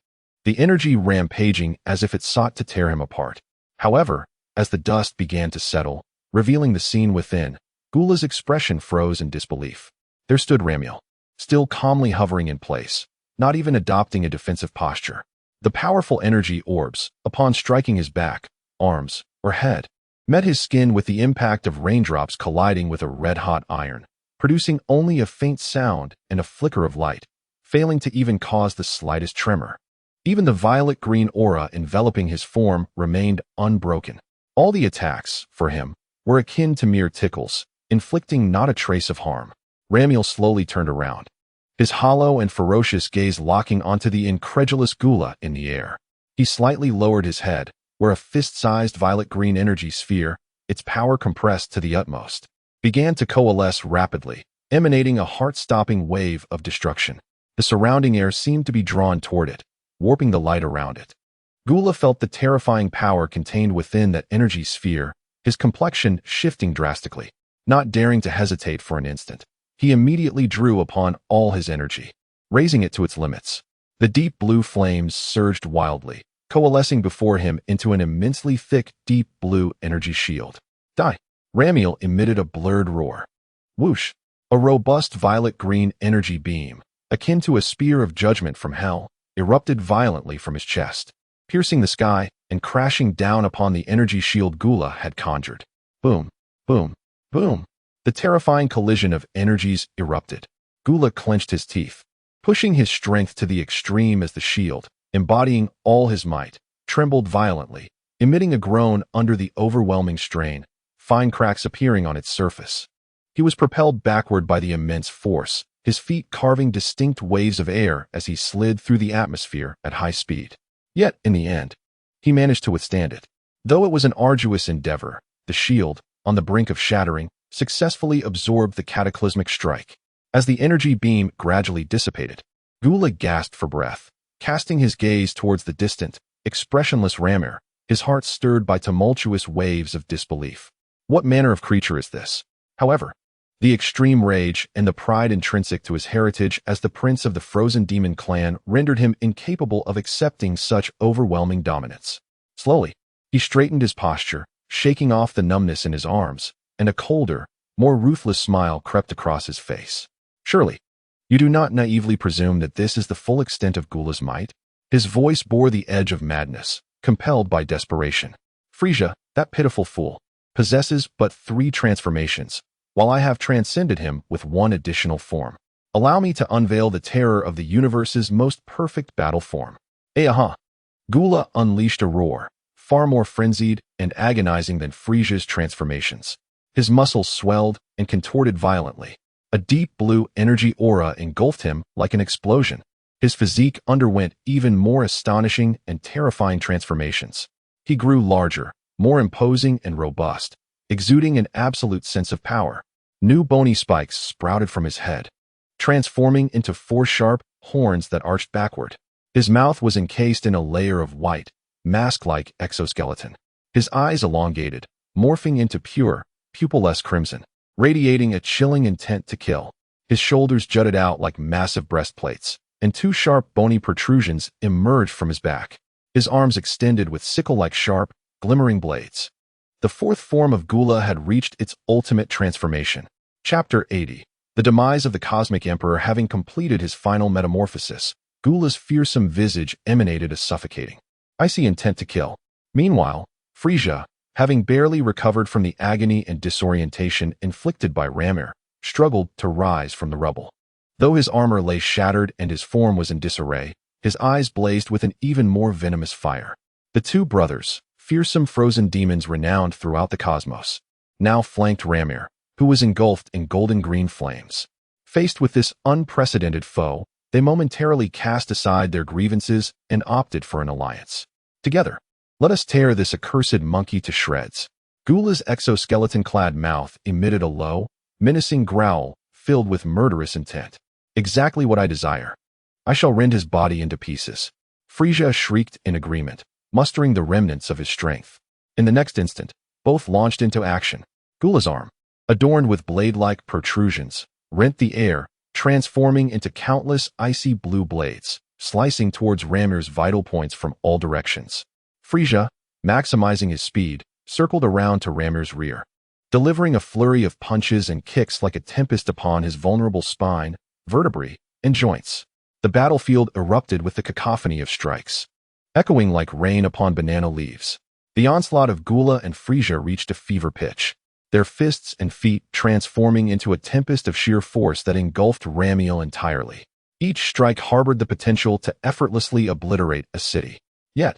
the energy rampaging as if it sought to tear him apart. However, as the dust began to settle, revealing the scene within, Gula's expression froze in disbelief. There stood Ramiel, still calmly hovering in place, not even adopting a defensive posture. The powerful energy orbs, upon striking his back, arms, or head, met his skin with the impact of raindrops colliding with a red-hot iron, producing only a faint sound and a flicker of light, failing to even cause the slightest tremor. Even the violet-green aura enveloping his form remained unbroken. All the attacks, for him, were akin to mere tickles, inflicting not a trace of harm. Ramiel slowly turned around, his hollow and ferocious gaze locking onto the incredulous Gula in the air. He slightly lowered his head, where a fist-sized violet-green energy sphere, its power compressed to the utmost, began to coalesce rapidly, emanating a heart-stopping wave of destruction. The surrounding air seemed to be drawn toward it, warping the light around it. Gula felt the terrifying power contained within that energy sphere, his complexion shifting drastically. Not daring to hesitate for an instant, he immediately drew upon all his energy, raising it to its limits. The deep blue flames surged wildly, coalescing before him into an immensely thick, deep blue energy shield. Die! Ramiel emitted a blurred roar. Whoosh! A robust violet-green energy beam, akin to a spear of judgment from hell, erupted violently from his chest, piercing the sky and crashing down upon the energy shield Gula had conjured. Boom! Boom! Boom! The terrifying collision of energies erupted. Gula clenched his teeth, pushing his strength to the extreme as the shield, embodying all his might, trembled violently, emitting a groan under the overwhelming strain, fine cracks appearing on its surface. He was propelled backward by the immense force, his feet carving distinct waves of air as he slid through the atmosphere at high speed. Yet, in the end, he managed to withstand it. Though it was an arduous endeavor, the shield, on the brink of shattering, successfully absorbed the cataclysmic strike. As the energy beam gradually dissipated, Gula gasped for breath, casting his gaze towards the distant, expressionless Ramir, his heart stirred by tumultuous waves of disbelief. What manner of creature is this? However, the extreme rage and the pride intrinsic to his heritage as the prince of the Frozen Demon clan rendered him incapable of accepting such overwhelming dominance. Slowly, he straightened his posture, shaking off the numbness in his arms, and a colder, more ruthless smile crept across his face. Surely, you do not naively presume that this is the full extent of Gula's might? His voice bore the edge of madness, compelled by desperation. Frisia, that pitiful fool, possesses but 3 transformations, while I have transcended him with 1 additional form. Allow me to unveil the terror of the universe's most perfect battle form. Aha! Gula unleashed a roar, far more frenzied and agonizing than Frisia's transformations. His muscles swelled and contorted violently. A deep blue energy aura engulfed him like an explosion. His physique underwent even more astonishing and terrifying transformations. He grew larger, more imposing and robust, exuding an absolute sense of power. New bony spikes sprouted from his head, transforming into 4 sharp horns that arched backward. His mouth was encased in a layer of white, mask-like exoskeleton. His eyes elongated, morphing into pure, pupilless crimson, radiating a chilling intent to kill. His shoulders jutted out like massive breastplates, and 2 sharp bony protrusions emerged from his back. His arms extended with sickle-like sharp, glimmering blades. The 4th form of Gula had reached its ultimate transformation. Chapter 80. The demise of the Cosmic Emperor having completed his final metamorphosis, Gula's fearsome visage emanated a suffocating, icy intent to kill. Meanwhile, Frisia, having barely recovered from the agony and disorientation inflicted by Ramir, struggled to rise from the rubble. Though his armor lay shattered and his form was in disarray, his eyes blazed with an even more venomous fire. The 2 brothers, fearsome frozen demons renowned throughout the cosmos, now flanked Ramir, who was engulfed in golden-green flames. Faced with this unprecedented foe, they momentarily cast aside their grievances and opted for an alliance. Together, let us tear this accursed monkey to shreds. Gula's exoskeleton-clad mouth emitted a low, menacing growl filled with murderous intent. Exactly what I desire. I shall rend his body into pieces. Frisia shrieked in agreement, mustering the remnants of his strength. In the next instant, both launched into action. Gula's arm, adorned with blade-like protrusions, rent the air, transforming into countless icy blue blades, slicing towards Ramir's vital points from all directions. Frisia, maximizing his speed, circled around to Ramir's rear, delivering a flurry of punches and kicks like a tempest upon his vulnerable spine, vertebrae, and joints. The battlefield erupted with the cacophony of strikes, echoing like rain upon banana leaves. The onslaught of Gula and Frisia reached a fever pitch, their fists and feet transforming into a tempest of sheer force that engulfed Ramiel entirely. Each strike harbored the potential to effortlessly obliterate a city. Yet,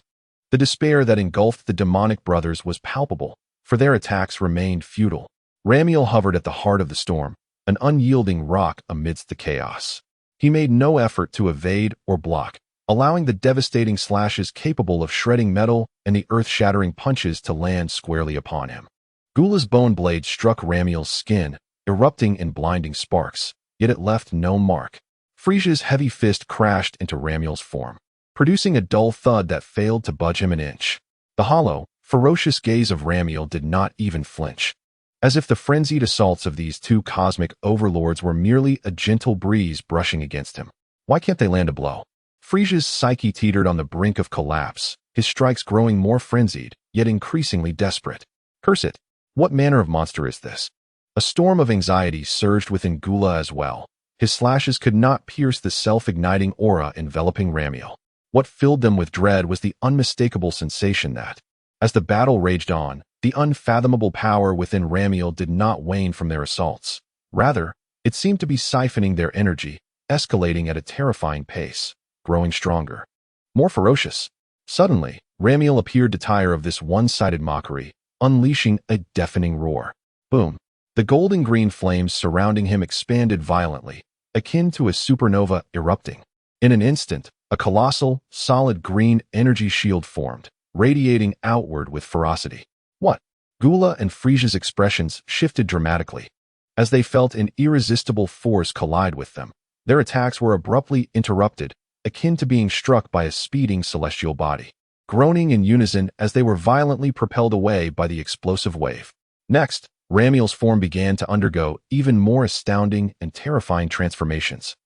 the despair that engulfed the demonic brothers was palpable. for their attacks remained futile. Ramiel hovered at the heart of the storm, an unyielding rock amidst the chaos. He made no effort to evade or block, allowing the devastating slashes capable of shredding metal and the earth-shattering punches to land squarely upon him. Gula's bone blade struck Ramiel's skin, erupting in blinding sparks, yet it left no mark. Frisia's heavy fist crashed into Ramiel's form, producing a dull thud that failed to budge him an inch. The hollow, ferocious gaze of Ramiel did not even flinch, as if the frenzied assaults of these two cosmic overlords were merely a gentle breeze brushing against him. Why can't they land a blow? Frisia's psyche teetered on the brink of collapse, his strikes growing more frenzied, yet increasingly desperate. Curse it! What manner of monster is this? A storm of anxiety surged within Gula as well. His slashes could not pierce the self-igniting aura enveloping Ramiel. What filled them with dread was the unmistakable sensation that, as the battle raged on, the unfathomable power within Ramiel did not wane from their assaults. Rather, it seemed to be siphoning their energy, escalating at a terrifying pace, growing stronger, more ferocious. Suddenly, Ramiel appeared to tire of this one-sided mockery, unleashing a deafening roar. Boom! The golden-green flames surrounding him expanded violently, akin to a supernova erupting. In an instant, a colossal, solid green energy shield formed, radiating outward with ferocity. What? Gula and Frisia's expressions shifted dramatically. As they felt an irresistible force collide with them, their attacks were abruptly interrupted, akin to being struck by a speeding celestial body, groaning in unison as they were violently propelled away by the explosive wave. Next, Ramiel's form began to undergo even more astounding and terrifying transformations.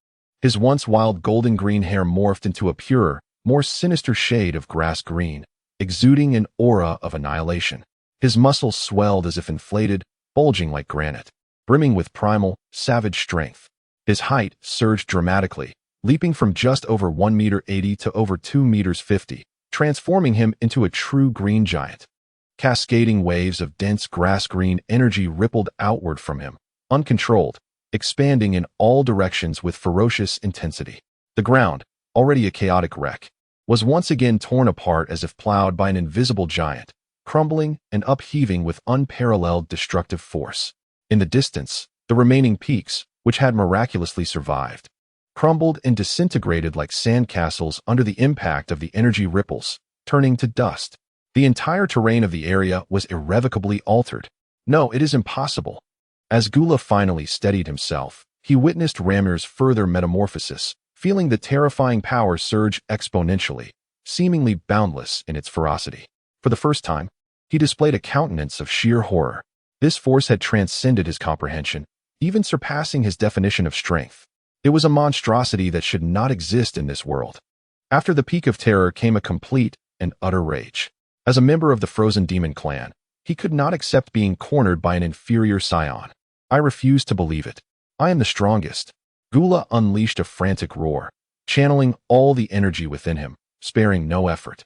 His once wild golden-green hair morphed into a purer, more sinister shade of grass green, exuding an aura of annihilation. His muscles swelled as if inflated, bulging like granite, brimming with primal, savage strength. His height surged dramatically, leaping from just over 1.80 meters to over 2.50 meters, transforming him into a true green giant. Cascading waves of dense grass-green energy rippled outward from him, uncontrolled, expanding in all directions with ferocious intensity. The ground, already a chaotic wreck, was once again torn apart as if plowed by an invisible giant, crumbling and upheaving with unparalleled destructive force. In the distance, the remaining peaks, which had miraculously survived, crumbled and disintegrated like sandcastles under the impact of the energy ripples, turning to dust. The entire terrain of the area was irrevocably altered. No, it is impossible. As Gula finally steadied himself, he witnessed Ramir's further metamorphosis, feeling the terrifying power surge exponentially, seemingly boundless in its ferocity. For the first time, he displayed a countenance of sheer horror. This force had transcended his comprehension, even surpassing his definition of strength. It was a monstrosity that should not exist in this world. After the peak of terror came a complete and utter rage. As a member of the Frozen Demon clan, he could not accept being cornered by an inferior scion. I refuse to believe it. I am the strongest. Gula unleashed a frantic roar, channeling all the energy within him, sparing no effort,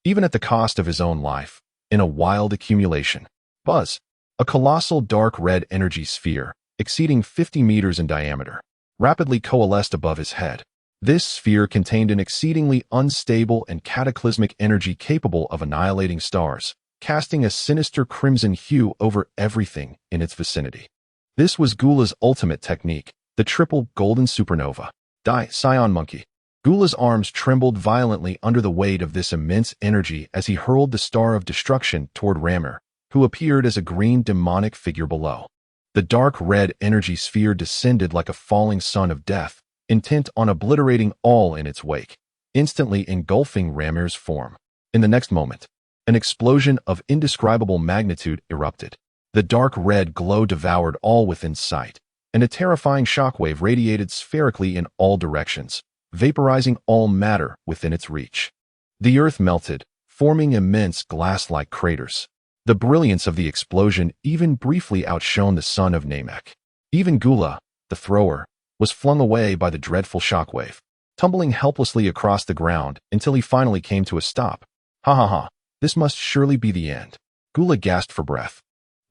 even at the cost of his own life, in a wild accumulation. Buzz! A colossal dark red energy sphere, exceeding 50 meters in diameter, rapidly coalesced above his head. This sphere contained an exceedingly unstable and cataclysmic energy capable of annihilating stars, casting a sinister crimson hue over everything in its vicinity. This was Gula's ultimate technique, the triple golden supernova. Die, Scion Monkey! Gula's arms trembled violently under the weight of this immense energy as he hurled the star of destruction toward Ramir, who appeared as a green demonic figure below. The dark red energy sphere descended like a falling sun of death, intent on obliterating all in its wake, instantly engulfing Ramir's form. In the next moment, an explosion of indescribable magnitude erupted. The dark red glow devoured all within sight, and a terrifying shockwave radiated spherically in all directions, vaporizing all matter within its reach. The earth melted, forming immense glass-like craters. The brilliance of the explosion even briefly outshone the sun of Namek. Even Gula, the thrower, was flung away by the dreadful shockwave, tumbling helplessly across the ground until he finally came to a stop. Ha ha ha, this must surely be the end. Gula gasped for breath,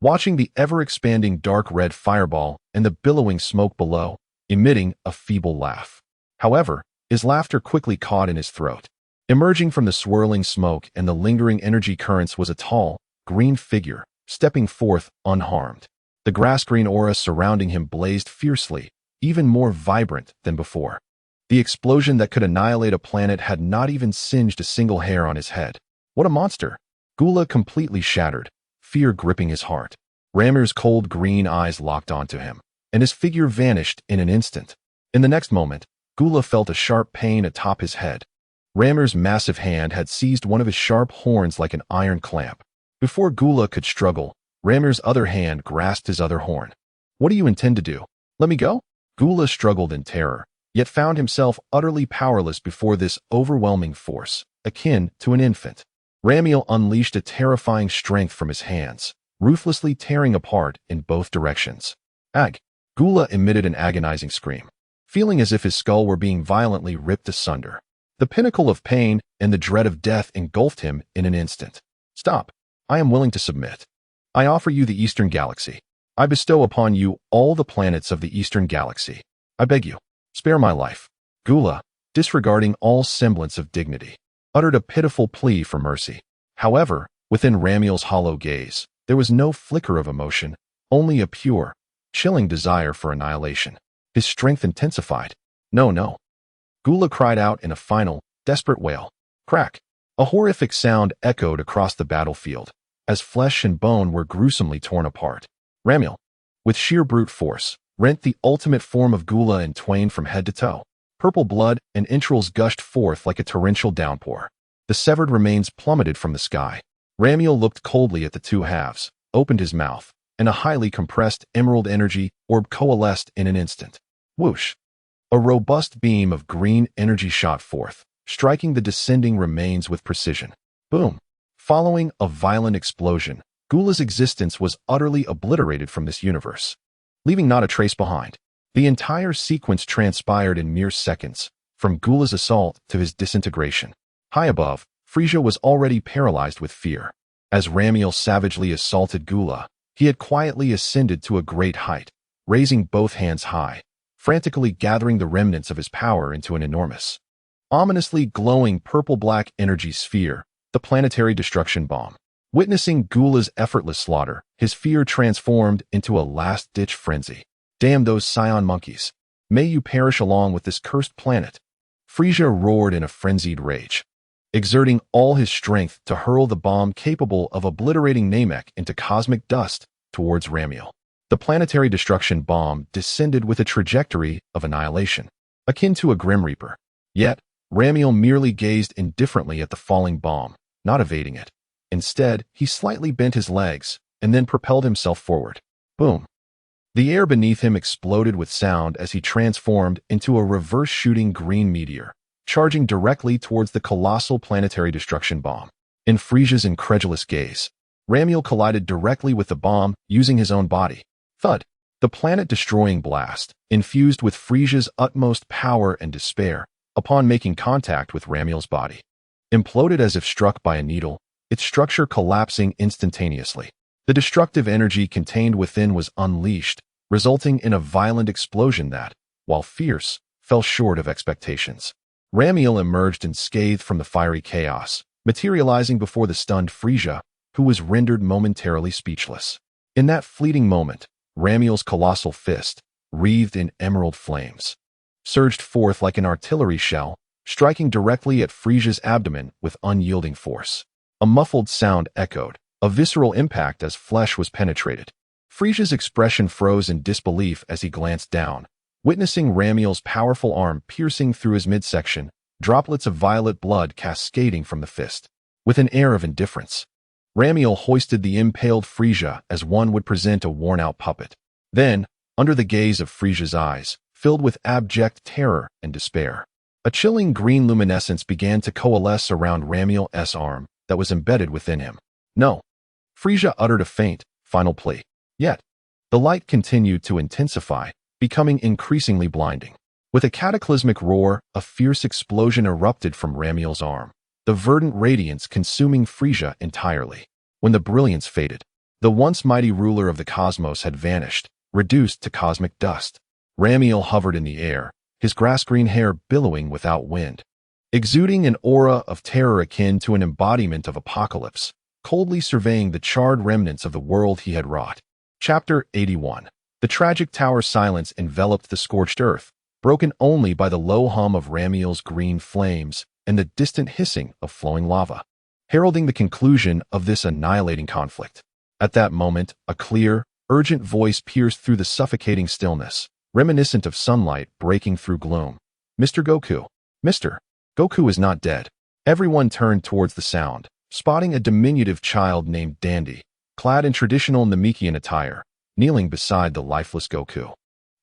watching the ever-expanding dark red fireball and the billowing smoke below, emitting a feeble laugh. However, his laughter quickly caught in his throat. Emerging from the swirling smoke and the lingering energy currents was a tall, green figure, stepping forth unharmed. The grass-green aura surrounding him blazed fiercely, even more vibrant than before. The explosion that could annihilate a planet had not even singed a single hair on his head. What a monster! Gula completely shattered, fear gripping his heart. Ramir's cold green eyes locked onto him, and his figure vanished in an instant. In the next moment, Gula felt a sharp pain atop his head. Ramir's massive hand had seized one of his sharp horns like an iron clamp. Before Gula could struggle, Ramir's other hand grasped his other horn. What do you intend to do? Let me go? Gula struggled in terror, yet found himself utterly powerless before this overwhelming force, akin to an infant. Ramiel unleashed a terrifying strength from his hands, ruthlessly tearing apart in both directions. Ag! Gula emitted an agonizing scream, feeling as if his skull were being violently ripped asunder. The pinnacle of pain and the dread of death engulfed him in an instant. Stop! I am willing to submit. I offer you the Eastern Galaxy. I bestow upon you all the planets of the Eastern Galaxy. I beg you, spare my life. Gula, disregarding all semblance of dignity, uttered a pitiful plea for mercy. However, within Ramiel's hollow gaze, there was no flicker of emotion, only a pure, chilling desire for annihilation. His strength intensified. No. Gula cried out in a final, desperate wail. Crack! A horrific sound echoed across the battlefield, as flesh and bone were gruesomely torn apart. Ramiel, with sheer brute force, rent the ultimate form of Gula in twain from head to toe. Purple blood and entrails gushed forth like a torrential downpour. The severed remains plummeted from the sky. Ramiel looked coldly at the two halves, opened his mouth, and a highly compressed emerald energy orb coalesced in an instant. Whoosh! A robust beam of green energy shot forth, striking the descending remains with precision. Boom! Following a violent explosion, Gula's existence was utterly obliterated from this universe, leaving not a trace behind. The entire sequence transpired in mere seconds, from Gula's assault to his disintegration. High above, Frisia was already paralyzed with fear. As Ramiel savagely assaulted Gula, he had quietly ascended to a great height, raising both hands high, frantically gathering the remnants of his power into an enormous, ominously glowing purple-black energy sphere, the planetary destruction bomb. Witnessing Gula's effortless slaughter, his fear transformed into a last-ditch frenzy. Damn those scion monkeys. May you perish along with this cursed planet. Frisia roared in a frenzied rage, exerting all his strength to hurl the bomb capable of obliterating Namek into cosmic dust towards Ramiel. The planetary destruction bomb descended with a trajectory of annihilation, akin to a Grim Reaper. Yet, Ramiel merely gazed indifferently at the falling bomb, not evading it. Instead, he slightly bent his legs and then propelled himself forward. Boom! The air beneath him exploded with sound as he transformed into a reverse-shooting green meteor, charging directly towards the colossal planetary destruction bomb. In Frisia's incredulous gaze, Ramiel collided directly with the bomb using his own body. Thud! The planet-destroying blast, infused with Frisia's utmost power and despair, upon making contact with Ramiel's body, imploded as if struck by a needle, its structure collapsing instantaneously. The destructive energy contained within was unleashed, resulting in a violent explosion that, while fierce, fell short of expectations. Ramiel emerged unscathed from the fiery chaos, materializing before the stunned Frisia, who was rendered momentarily speechless. In that fleeting moment, Ramiel's colossal fist, wreathed in emerald flames, surged forth like an artillery shell, striking directly at Frisia's abdomen with unyielding force. A muffled sound echoed, a visceral impact as flesh was penetrated. Frisia's expression froze in disbelief as he glanced down, witnessing Ramiel's powerful arm piercing through his midsection, droplets of violet blood cascading from the fist. With an air of indifference, Ramiel hoisted the impaled Frisia as one would present a worn-out puppet. Then, under the gaze of Frisia's eyes, filled with abject terror and despair, a chilling green luminescence began to coalesce around Ramiel's arm that was embedded within him. No! Frisia uttered a faint, final plea. Yet, the light continued to intensify, becoming increasingly blinding. With a cataclysmic roar, a fierce explosion erupted from Ramiel's arm, the verdant radiance consuming Frisia entirely. When the brilliance faded, the once mighty ruler of the cosmos had vanished, reduced to cosmic dust. Ramiel hovered in the air, his grass-green hair billowing without wind, exuding an aura of terror akin to an embodiment of apocalypse. coldly surveying the charred remnants of the world he had wrought. Chapter 81. The tragic tower silence enveloped the scorched earth, broken only by the low hum of Ramiel's green flames and the distant hissing of flowing lava, heralding the conclusion of this annihilating conflict. At that moment, a clear, urgent voice pierced through the suffocating stillness, reminiscent of sunlight breaking through gloom. Mr. Goku. Mr. Goku is not dead. Everyone turned towards the sound, spotting a diminutive child named Dandy, clad in traditional Namekian attire, kneeling beside the lifeless Goku,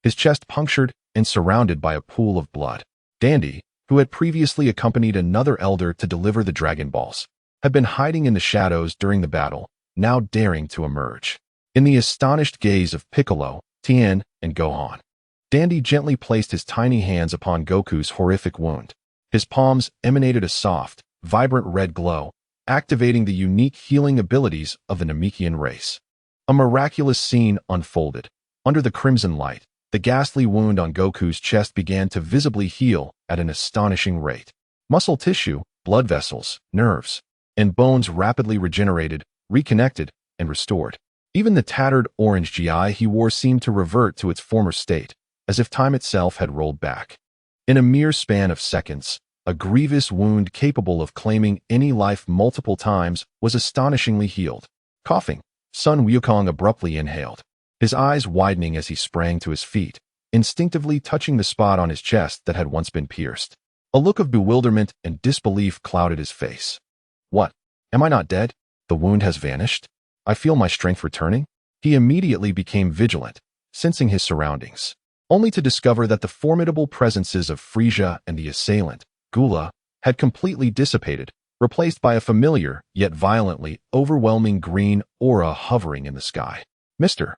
his chest punctured and surrounded by a pool of blood. Dandy, who had previously accompanied another elder to deliver the Dragon Balls, had been hiding in the shadows during the battle, now daring to emerge. In the astonished gaze of Piccolo, Tien, and Gohan, Dandy gently placed his tiny hands upon Goku's horrific wound. His palms emanated a soft, vibrant red glow, activating the unique healing abilities of the Namekian race. A miraculous scene unfolded. Under the crimson light, the ghastly wound on Goku's chest began to visibly heal at an astonishing rate. Muscle tissue, blood vessels, nerves, and bones rapidly regenerated, reconnected, and restored. Even the tattered orange GI he wore seemed to revert to its former state, as if time itself had rolled back. In a mere span of seconds, a grievous wound capable of claiming any life multiple times was astonishingly healed. Coughing, Sun Wukong abruptly inhaled, his eyes widening as he sprang to his feet, instinctively touching the spot on his chest that had once been pierced. A look of bewilderment and disbelief clouded his face. What? Am I not dead? The wound has vanished? I feel my strength returning? He immediately became vigilant, sensing his surroundings, only to discover that the formidable presences of Frieza and the assailant, Gula, had completely dissipated, replaced by a familiar, yet violently overwhelming green aura hovering in the sky. Mr.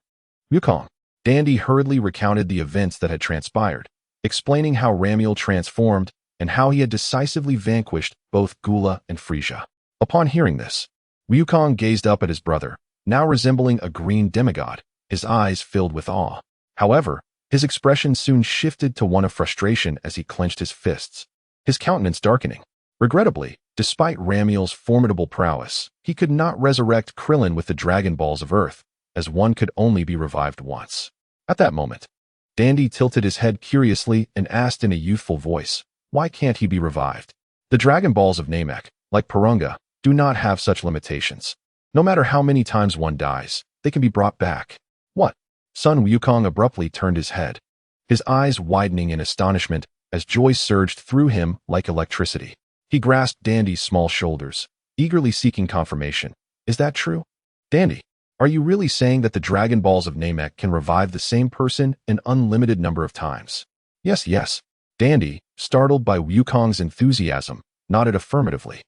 Wukong. Dandy hurriedly recounted the events that had transpired, explaining how Ramiel transformed and how he had decisively vanquished both Gula and Frieza. Upon hearing this, Wukong gazed up at his brother, now resembling a green demigod, his eyes filled with awe. However, his expression soon shifted to one of frustration as he clenched his fists, his countenance darkening. Regrettably, despite Ramiel's formidable prowess, he could not resurrect Krillin with the Dragon Balls of Earth, as one could only be revived once. At that moment, Dandy tilted his head curiously and asked in a youthful voice, why can't he be revived? The Dragon Balls of Namek, like Porunga, do not have such limitations. No matter how many times one dies, they can be brought back. What? Sun Wukong abruptly turned his head, his eyes widening in astonishment as joy surged through him like electricity. He grasped Dandy's small shoulders, eagerly seeking confirmation. Is that true? Dandy, are you really saying that the Dragon Balls of Namek can revive the same person an unlimited number of times? Yes. Dandy, startled by Wukong's enthusiasm, nodded affirmatively.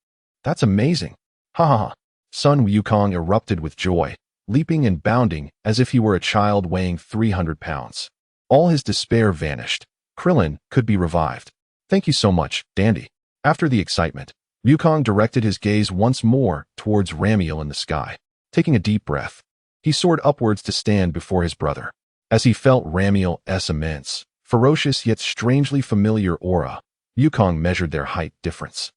That's amazing. Ha ha ha. Sun Wukong erupted with joy, leaping and bounding as if he were a child weighing 300 pounds. All his despair vanished. Krillin could be revived. Thank you so much, Dandy. After the excitement, Wukong directed his gaze once more towards Ramiel in the sky. Taking a deep breath, he soared upwards to stand before his brother. As he felt Ramiel's immense, ferocious yet strangely familiar aura, Wukong measured their height difference.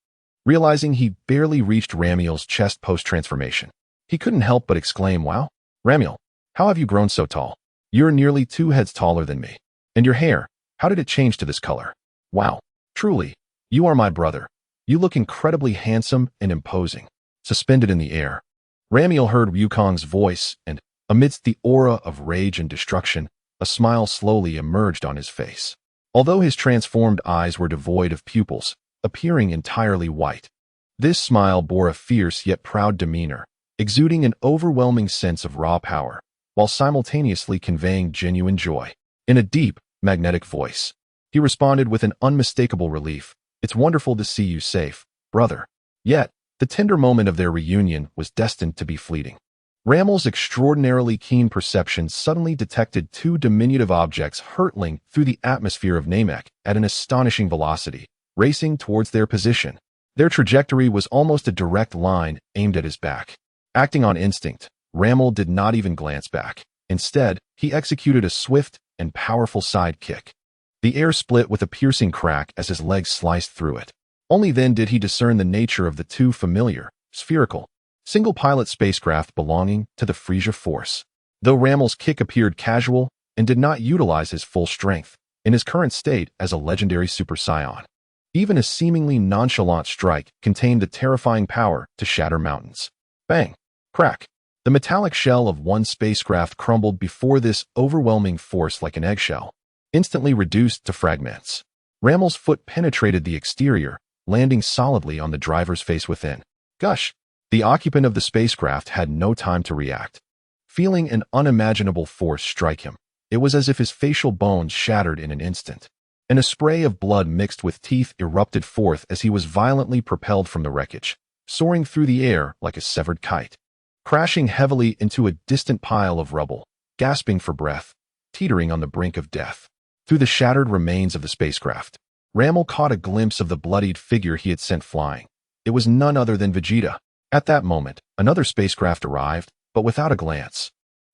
Realizing he barely reached Ramiel's chest post-transformation, he couldn't help but exclaim, wow, Ramiel, how have you grown so tall? You're nearly 2 heads taller than me. And your hair, how did it change to this color? Wow, truly, you are my brother. You look incredibly handsome and imposing. Suspended in the air, Ramiel heard Wukong's voice and, amidst the aura of rage and destruction, a smile slowly emerged on his face. Although his transformed eyes were devoid of pupils, appearing entirely white, this smile bore a fierce yet proud demeanor, exuding an overwhelming sense of raw power, while simultaneously conveying genuine joy. In a deep, magnetic voice, he responded with an unmistakable relief. It's wonderful to see you safe, brother. Yet, the tender moment of their reunion was destined to be fleeting. Ramiel's extraordinarily keen perception suddenly detected 2 diminutive objects hurtling through the atmosphere of Namek at an astonishing velocity, racing towards their position. Their trajectory was almost a direct line aimed at his back. Acting on instinct, Ramiel did not even glance back. Instead, he executed a swift and powerful side kick. The air split with a piercing crack as his legs sliced through it. Only then did he discern the nature of the 2 familiar, spherical, single-pilot spacecraft belonging to the Frisia Force. Though Rammel's kick appeared casual and did not utilize his full strength, in his current state as a legendary Super Saiyan, even a seemingly nonchalant strike contained the terrifying power to shatter mountains. Bang! Crack! The metallic shell of one spacecraft crumbled before this overwhelming force like an eggshell, instantly reduced to fragments. Rammel's foot penetrated the exterior, landing solidly on the driver's face within. Gush! The occupant of the spacecraft had no time to react. Feeling an unimaginable force strike him, it was as if his facial bones shattered in an instant, and a spray of blood mixed with teeth erupted forth as he was violently propelled from the wreckage, soaring through the air like a severed kite, crashing heavily into a distant pile of rubble, gasping for breath, teetering on the brink of death. Through the shattered remains of the spacecraft, Rammel caught a glimpse of the bloodied figure he had sent flying. It was none other than Vegeta. At that moment, another spacecraft arrived, but without a glance.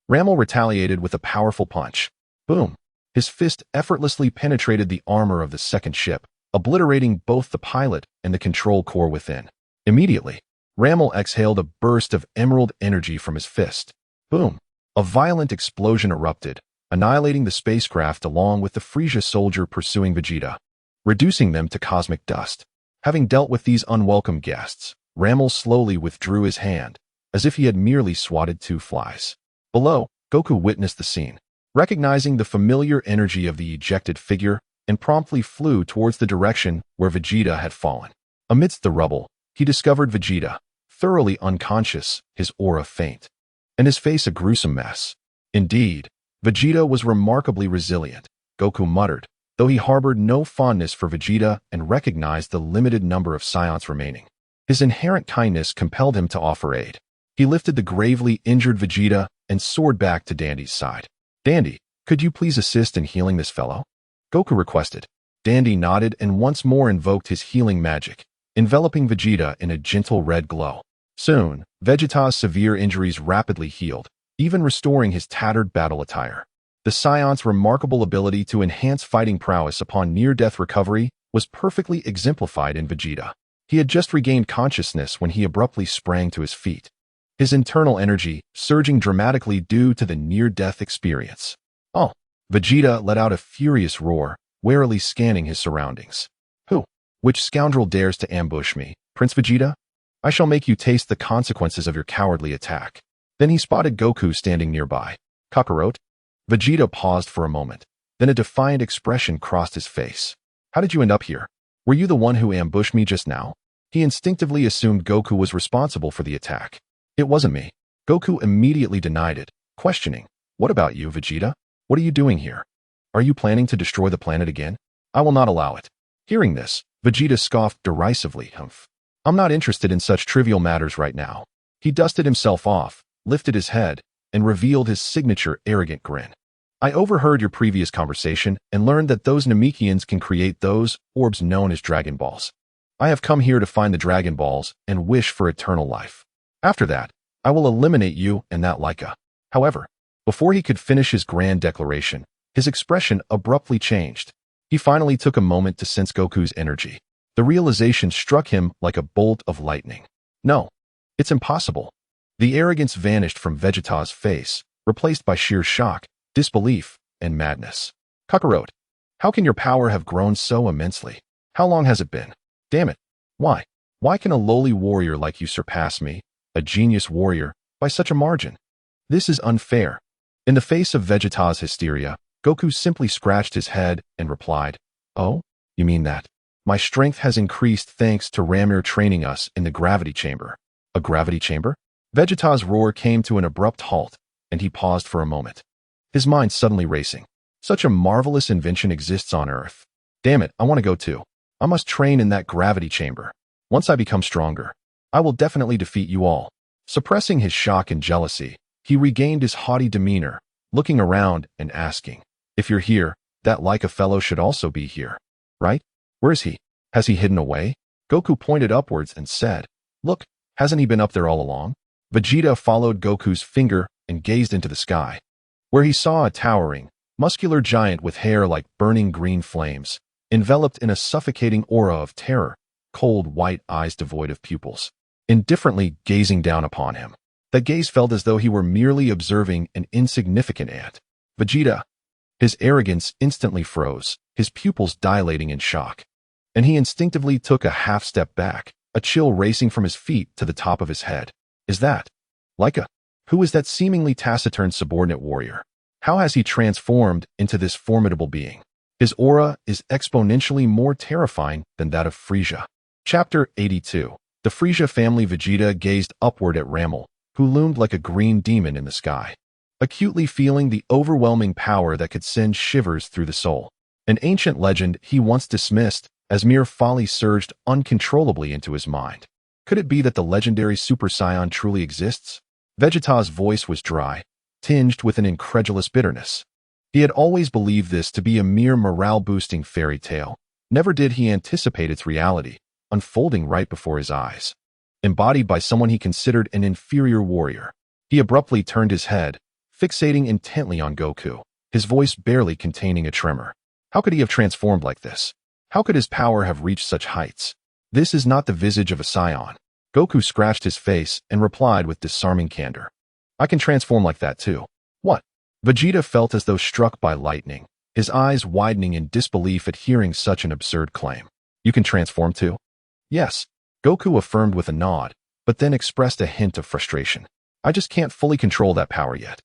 Rammel retaliated with a powerful punch. Boom! His fist effortlessly penetrated the armor of the second ship, obliterating both the pilot and the control core within. Immediately, Rammel exhaled a burst of emerald energy from his fist. Boom! A violent explosion erupted, annihilating the spacecraft along with the Frisia soldier pursuing Vegeta, reducing them to cosmic dust. Having dealt with these unwelcome guests, Rammel slowly withdrew his hand, as if he had merely swatted two flies. Below, Goku witnessed the scene, recognizing the familiar energy of the ejected figure, and promptly flew towards the direction where Vegeta had fallen. Amidst the rubble, he discovered Vegeta, thoroughly unconscious, his aura faint, and his face a gruesome mess. Indeed, Vegeta was remarkably resilient, Goku muttered, though he harbored no fondness for Vegeta and recognized the limited number of Saiyans remaining. His inherent kindness compelled him to offer aid. He lifted the gravely injured Vegeta and soared back to Dandy's side. Dandy, could you please assist in healing this fellow? Goku requested. Dandy nodded and once more invoked his healing magic, enveloping Vegeta in a gentle red glow. Soon, Vegeta's severe injuries rapidly healed, even restoring his tattered battle attire. The Saiyan's remarkable ability to enhance fighting prowess upon near-death recovery was perfectly exemplified in Vegeta. He had just regained consciousness when he abruptly sprang to his feet, his internal energy surging dramatically due to the near-death experience. Oh! Vegeta let out a furious roar, warily scanning his surroundings. Who? Which scoundrel dares to ambush me, Prince Vegeta? I shall make you taste the consequences of your cowardly attack. Then he spotted Goku standing nearby. Kakarot? Vegeta paused for a moment, then a defiant expression crossed his face. How did you end up here? Were you the one who ambushed me just now? He instinctively assumed Goku was responsible for the attack. It wasn't me. Goku immediately denied it, questioning. What about you, Vegeta? What are you doing here? Are you planning to destroy the planet again? I will not allow it. Hearing this, Vegeta scoffed derisively. Humph. I'm not interested in such trivial matters right now. He dusted himself off, lifted his head, and revealed his signature arrogant grin. I overheard your previous conversation and learned that those Namekians can create those orbs known as Dragon Balls. I have come here to find the Dragon Balls and wish for eternal life. After that, I will eliminate you and that Laika. However, before he could finish his grand declaration, his expression abruptly changed. He finally took a moment to sense Goku's energy. The realization struck him like a bolt of lightning. No, it's impossible. The arrogance vanished from Vegeta's face, replaced by sheer shock, disbelief, and madness. Kakarot, how can your power have grown so immensely? How long has it been? Damn it. Why? Why can a lowly warrior like you surpass me, a genius warrior, by such a margin? This is unfair. In the face of Vegeta's hysteria, Goku simply scratched his head and replied, Oh, you mean that? My strength has increased thanks to Ramir training us in the gravity chamber. A gravity chamber? Vegeta's roar came to an abrupt halt, and he paused for a moment, his mind suddenly racing. Such a marvelous invention exists on Earth. Damn it, I want to go too. I must train in that gravity chamber. Once I become stronger, I will definitely defeat you all. Suppressing his shock and jealousy, he regained his haughty demeanor, looking around and asking, If you're here, that Laika fellow should also be here, right? Where is he? Has he hidden away? Goku pointed upwards and said, Look, hasn't he been up there all along? Vegeta followed Goku's finger and gazed into the sky, where he saw a towering, muscular giant with hair like burning green flames, enveloped in a suffocating aura of terror, cold white eyes devoid of pupils. indifferently gazing down upon him. That gaze felt as though he were merely observing an insignificant ant. Vegeta. His arrogance instantly froze, his pupils dilating in shock. And he instinctively took a half-step back, a chill racing from his feet to the top of his head. Is that Laika? Who is that seemingly taciturn subordinate warrior? How has he transformed into this formidable being? His aura is exponentially more terrifying than that of Frieza. Chapter 82. The Frieza family. Vegeta gazed upward at Ramel, who loomed like a green demon in the sky, acutely feeling the overwhelming power that could send shivers through the soul. An ancient legend he once dismissed as mere folly surged uncontrollably into his mind. Could it be that the legendary Super Saiyan truly exists? Vegeta's voice was dry, tinged with an incredulous bitterness. He had always believed this to be a mere morale-boosting fairy tale. Never did he anticipate its reality, unfolding right before his eyes. Embodied by someone he considered an inferior warrior, he abruptly turned his head, fixating intently on Goku, his voice barely containing a tremor. How could he have transformed like this? How could his power have reached such heights? This is not the visage of a Saiyan. Goku scratched his face and replied with disarming candor. I can transform like that too. What? Vegeta felt as though struck by lightning, his eyes widening in disbelief at hearing such an absurd claim. You can transform too? Yes, Goku affirmed with a nod, but then expressed a hint of frustration. I just can't fully control that power yet.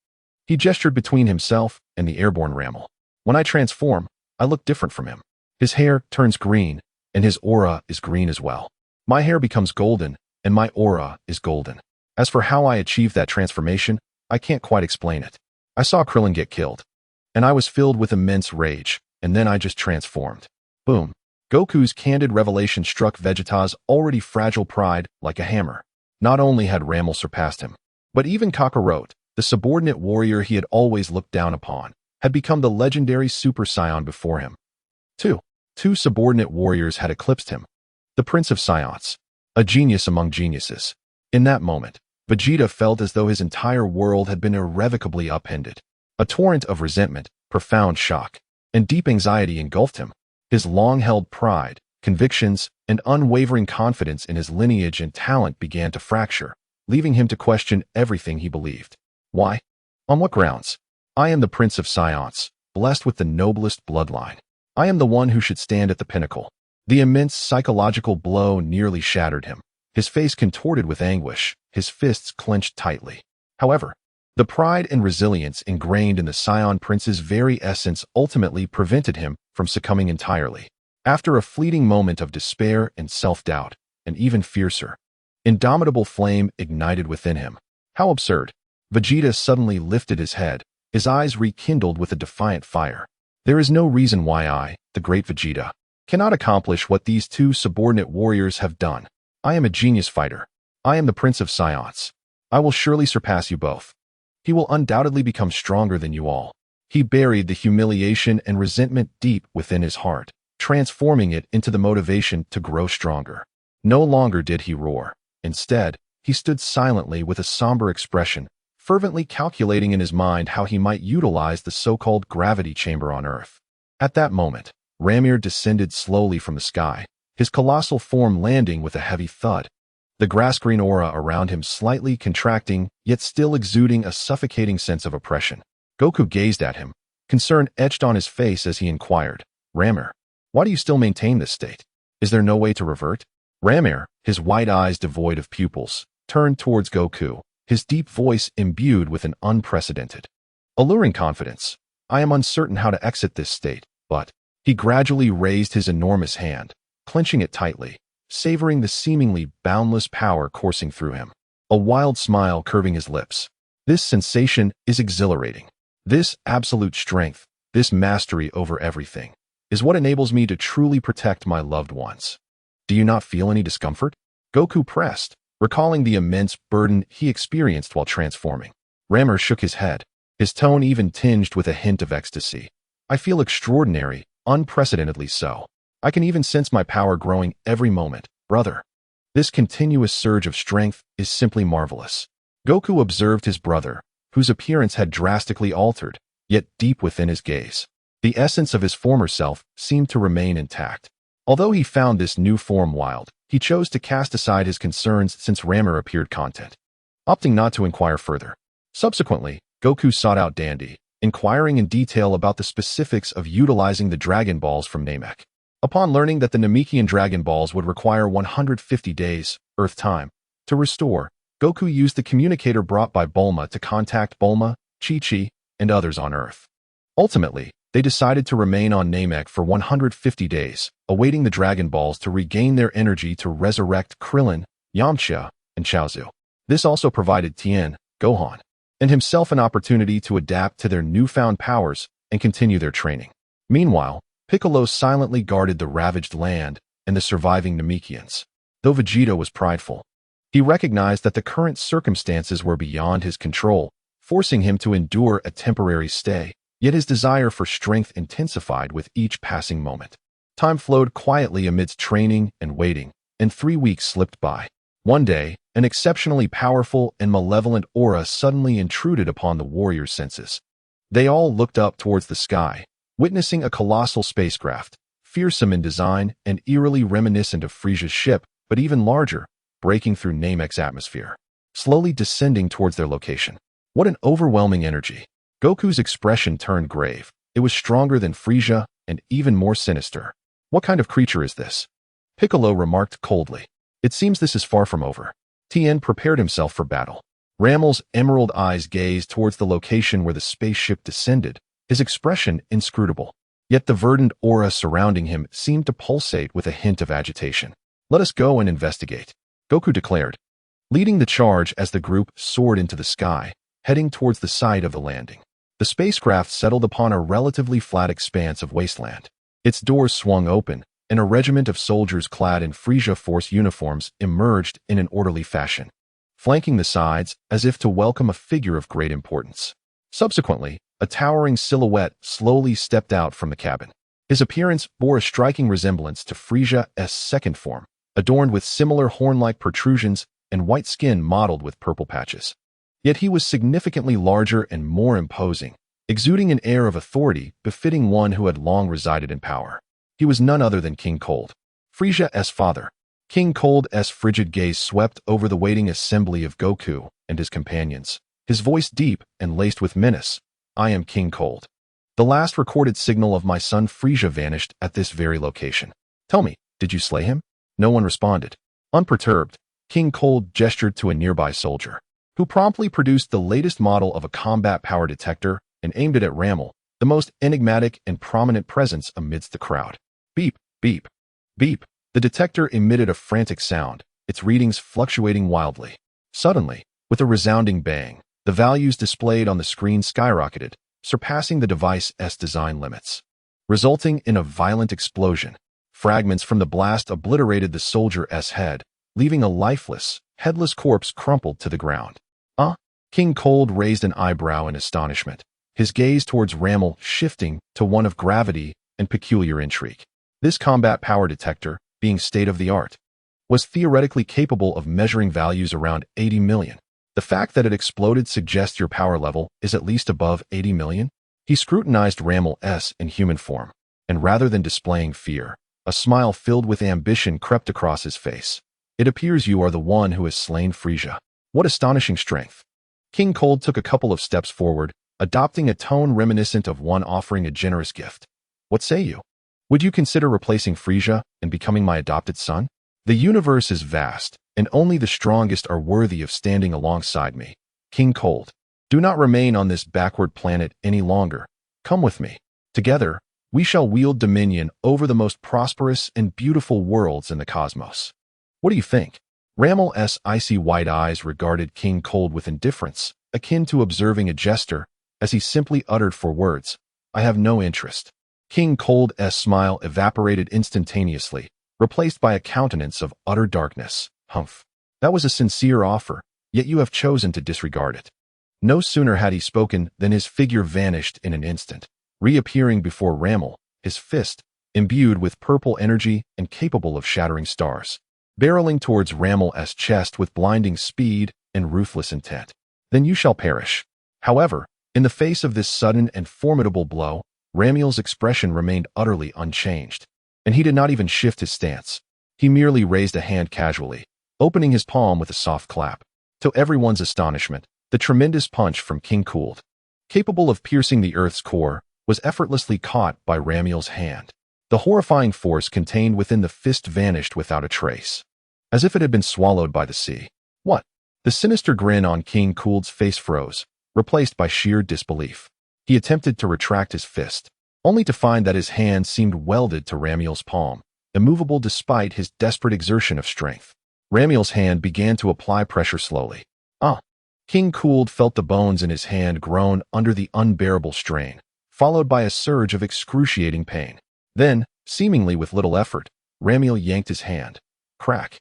He gestured between himself and the airborne Ramel. When I transform, I look different from him. His hair turns green, and his aura is green as well. My hair becomes golden, and my aura is golden. As for how I achieved that transformation, I can't quite explain it. I saw Krillin get killed, and I was filled with immense rage, and then I just transformed. Boom. Goku's candid revelation struck Vegeta's already fragile pride like a hammer. Not only had Ramel surpassed him, but even Kakarot, the subordinate warrior he had always looked down upon, had become the legendary Super Saiyan before him. Two subordinate warriors had eclipsed him. The Prince of Saiyans, a genius among geniuses. In that moment, Vegeta felt as though his entire world had been irrevocably upended. A torrent of resentment, profound shock, and deep anxiety engulfed him. His long-held pride, convictions, and unwavering confidence in his lineage and talent began to fracture, leaving him to question everything he believed. Why? On what grounds? I am the Prince of Saiyans, blessed with the noblest bloodline. I am the one who should stand at the pinnacle. The immense psychological blow nearly shattered him. His face contorted with anguish, his fists clenched tightly. However, the pride and resilience ingrained in the Saiyan Prince's very essence ultimately prevented him from succumbing entirely. After a fleeting moment of despair and self-doubt, an even fiercer, indomitable flame ignited within him. How absurd! Vegeta suddenly lifted his head, his eyes rekindled with a defiant fire. There is no reason why I, the great Vegeta, cannot accomplish what these two subordinate warriors have done. I am a genius fighter. I am the Prince of Saiyans. I will surely surpass you both. He will undoubtedly become stronger than you all. He buried the humiliation and resentment deep within his heart, transforming it into the motivation to grow stronger. No longer did he roar. Instead, he stood silently with a somber expression, fervently calculating in his mind how he might utilize the so-called gravity chamber on Earth. At that moment, Ramir descended slowly from the sky, his colossal form landing with a heavy thud. The grass-green aura around him slightly contracting, yet still exuding a suffocating sense of oppression. Goku gazed at him, concern etched on his face as he inquired, Ramir, why do you still maintain this state? Is there no way to revert? Ramir, his wide eyes devoid of pupils, turned towards Goku, his deep voice imbued with an unprecedented, alluring confidence. I am uncertain how to exit this state, but he gradually raised his enormous hand, clenching it tightly, savoring the seemingly boundless power coursing through him, a wild smile curving his lips. This sensation is exhilarating. This absolute strength, this mastery over everything, is what enables me to truly protect my loved ones. Do you not feel any discomfort? Goku pressed, recalling the immense burden he experienced while transforming. Ramir shook his head, his tone even tinged with a hint of ecstasy. I feel extraordinary, unprecedentedly so. I can even sense my power growing every moment, brother. This continuous surge of strength is simply marvelous. Goku observed his brother, whose appearance had drastically altered, yet deep within his gaze, the essence of his former self seemed to remain intact. Although he found this new form wild, he chose to cast aside his concerns since Rammer appeared content, opting not to inquire further. Subsequently, Goku sought out Dandy, inquiring in detail about the specifics of utilizing the Dragon Balls from Namek. Upon learning that the Namekian Dragon Balls would require 150 days, Earth time, to restore, Goku used the communicator brought by Bulma to contact Bulma, Chi-Chi, and others on Earth. Ultimately, they decided to remain on Namek for 150 days, awaiting the Dragon Balls to regain their energy to resurrect Krillin, Yamcha, and Chaozu. This also provided Tien, Gohan, and himself an opportunity to adapt to their newfound powers and continue their training. Meanwhile, Piccolo silently guarded the ravaged land and the surviving Namekians. Though Vegeta was prideful, he recognized that the current circumstances were beyond his control, forcing him to endure a temporary stay. Yet his desire for strength intensified with each passing moment. Time flowed quietly amidst training and waiting, and 3 weeks slipped by. One day, an exceptionally powerful and malevolent aura suddenly intruded upon the warriors' senses. They all looked up towards the sky, witnessing a colossal spacecraft, fearsome in design and eerily reminiscent of Frisia's ship, but even larger, breaking through Namek's atmosphere, slowly descending towards their location. What an overwhelming energy! Goku's expression turned grave. It was stronger than Frisia and even more sinister. What kind of creature is this? Piccolo remarked coldly. It seems this is far from over. Tien prepared himself for battle. Rammel's emerald eyes gazed towards the location where the spaceship descended, his expression inscrutable. Yet the verdant aura surrounding him seemed to pulsate with a hint of agitation. Let us go and investigate, Goku declared, leading the charge as the group soared into the sky, heading towards the site of the landing. The spacecraft settled upon a relatively flat expanse of wasteland. Its doors swung open, and a regiment of soldiers clad in Frisia Force uniforms emerged in an orderly fashion, flanking the sides as if to welcome a figure of great importance. Subsequently, a towering silhouette slowly stepped out from the cabin. His appearance bore a striking resemblance to Frisia's second form, adorned with similar horn-like protrusions and white skin mottled with purple patches. Yet he was significantly larger and more imposing, exuding an air of authority befitting one who had long resided in power. He was none other than King Cold, Frisia's father. King Cold's frigid gaze swept over the waiting assembly of Goku and his companions, his voice deep and laced with menace. I am King Cold. The last recorded signal of my son Frisia vanished at this very location. Tell me, did you slay him? No one responded. Unperturbed, King Cold gestured to a nearby soldier, who promptly produced the latest model of a combat power detector and aimed it at Rammel, the most enigmatic and prominent presence amidst the crowd. Beep, beep, beep. The detector emitted a frantic sound, its readings fluctuating wildly. Suddenly, with a resounding bang, the values displayed on the screen skyrocketed, surpassing the device's design limits, resulting in a violent explosion. Fragments from the blast obliterated the soldier's head, leaving a lifeless, headless corpse crumpled to the ground. King Cold raised an eyebrow in astonishment, his gaze towards Rammel shifting to one of gravity and peculiar intrigue. This combat power detector, being state-of-the-art, was theoretically capable of measuring values around 80 million. The fact that it exploded suggests your power level is at least above 80 million. He scrutinized Rammel's in human form, and rather than displaying fear, a smile filled with ambition crept across his face. It appears you are the one who has slain Frisia. What astonishing strength! King Cold took a couple of steps forward, adopting a tone reminiscent of one offering a generous gift. What say you? Would you consider replacing Frisia and becoming my adopted son? The universe is vast, and only the strongest are worthy of standing alongside me. King Cold, do not remain on this backward planet any longer. Come with me. Together, we shall wield dominion over the most prosperous and beautiful worlds in the cosmos. What do you think? Rammel's icy white eyes regarded King Cold with indifference, akin to observing a jester, as he simply uttered 4 words, I have no interest. King Cold's smile evaporated instantaneously, replaced by a countenance of utter darkness. Humph. That was a sincere offer, yet you have chosen to disregard it. No sooner had he spoken than his figure vanished in an instant, reappearing before Rammel, his fist, imbued with purple energy and capable of shattering stars, barreling towards Rammel's chest with blinding speed and ruthless intent. Then you shall perish. However, in the face of this sudden and formidable blow, Rammel's expression remained utterly unchanged. and he did not even shift his stance. He merely raised a hand casually, opening his palm with a soft clap. To everyone's astonishment, the tremendous punch from King Cooled, capable of piercing the Earth's core, was effortlessly caught by Ramiel's hand. The horrifying force contained within the fist vanished without a trace, as if it had been swallowed by the sea. What? The sinister grin on King Cooled's face froze, replaced by sheer disbelief. He attempted to retract his fist, only to find that his hand seemed welded to Ramiel's palm, immovable despite his desperate exertion of strength. Ramiel's hand began to apply pressure slowly. King Cooled felt the bones in his hand groan under the unbearable strain, followed by a surge of excruciating pain. Then, seemingly with little effort, Ramiel yanked his hand. Crack.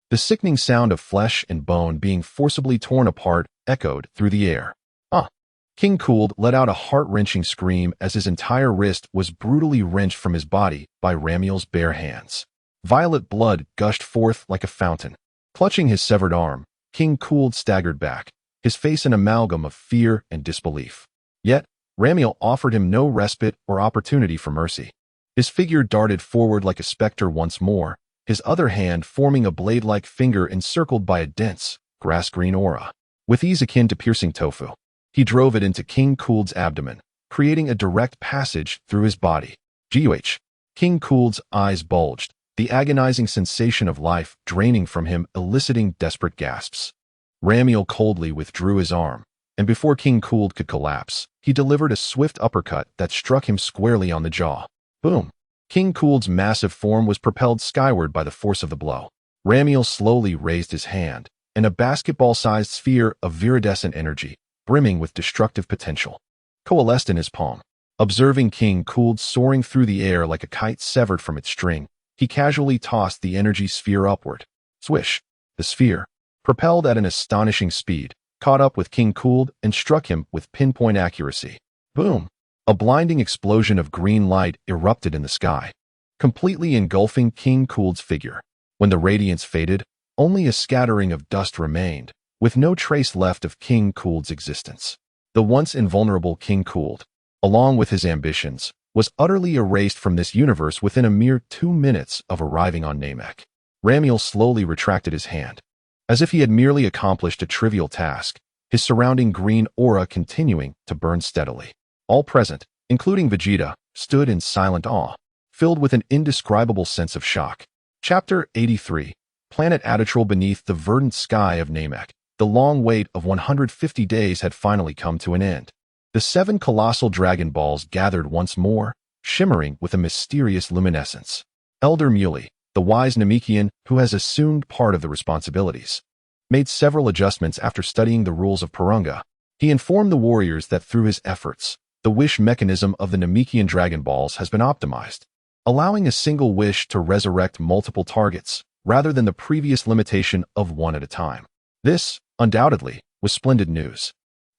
The sickening sound of flesh and bone being forcibly torn apart echoed through the air. King Cooled let out a heart-wrenching scream as his entire wrist was brutally wrenched from his body by Ramiel's bare hands. Violet blood gushed forth like a fountain. Clutching his severed arm, King Cooled staggered back, his face an amalgam of fear and disbelief. Yet, Ramiel offered him no respite or opportunity for mercy. His figure darted forward like a specter once more, his other hand forming a blade-like finger encircled by a dense, grass-green aura. With ease akin to piercing tofu, he drove it into King Cooled's abdomen, creating a direct passage through his body. G.U.H. King Cooled's eyes bulged, the agonizing sensation of life draining from him eliciting desperate gasps. Ramiel coldly withdrew his arm, and before King Cooled could collapse, he delivered a swift uppercut that struck him squarely on the jaw. Boom! King Cooled's massive form was propelled skyward by the force of the blow. Ramiel slowly raised his hand, and a basketball-sized sphere of viridescent energy, brimming with destructive potential, coalesced in his palm. Observing King Cooled soaring through the air like a kite severed from its string, he casually tossed the energy sphere upward. Swish! The sphere, propelled at an astonishing speed, caught up with King Cooled and struck him with pinpoint accuracy. Boom! A blinding explosion of green light erupted in the sky, completely engulfing King Cooled's figure. When the radiance faded, only a scattering of dust remained, with no trace left of King Cooled's existence. The once invulnerable King Cooled, along with his ambitions, was utterly erased from this universe within a mere 2 minutes of arriving on Namek. Ramiel slowly retracted his hand, as if he had merely accomplished a trivial task, his surrounding green aura continuing to burn steadily. All present, including Vegeta, stood in silent awe, filled with an indescribable sense of shock. Chapter 83. Planet Adatral. Beneath the verdant sky of Namek, the long wait of 150 days had finally come to an end. The 7 colossal Dragon Balls gathered once more, shimmering with a mysterious luminescence. Elder Muley, the wise Namekian who has assumed part of the responsibilities, made several adjustments after studying the rules of Purunga. He informed the warriors that through his efforts, the wish mechanism of the Namekian Dragon Balls has been optimized, allowing a single wish to resurrect multiple targets, rather than the previous limitation of one at a time. This, undoubtedly, was splendid news.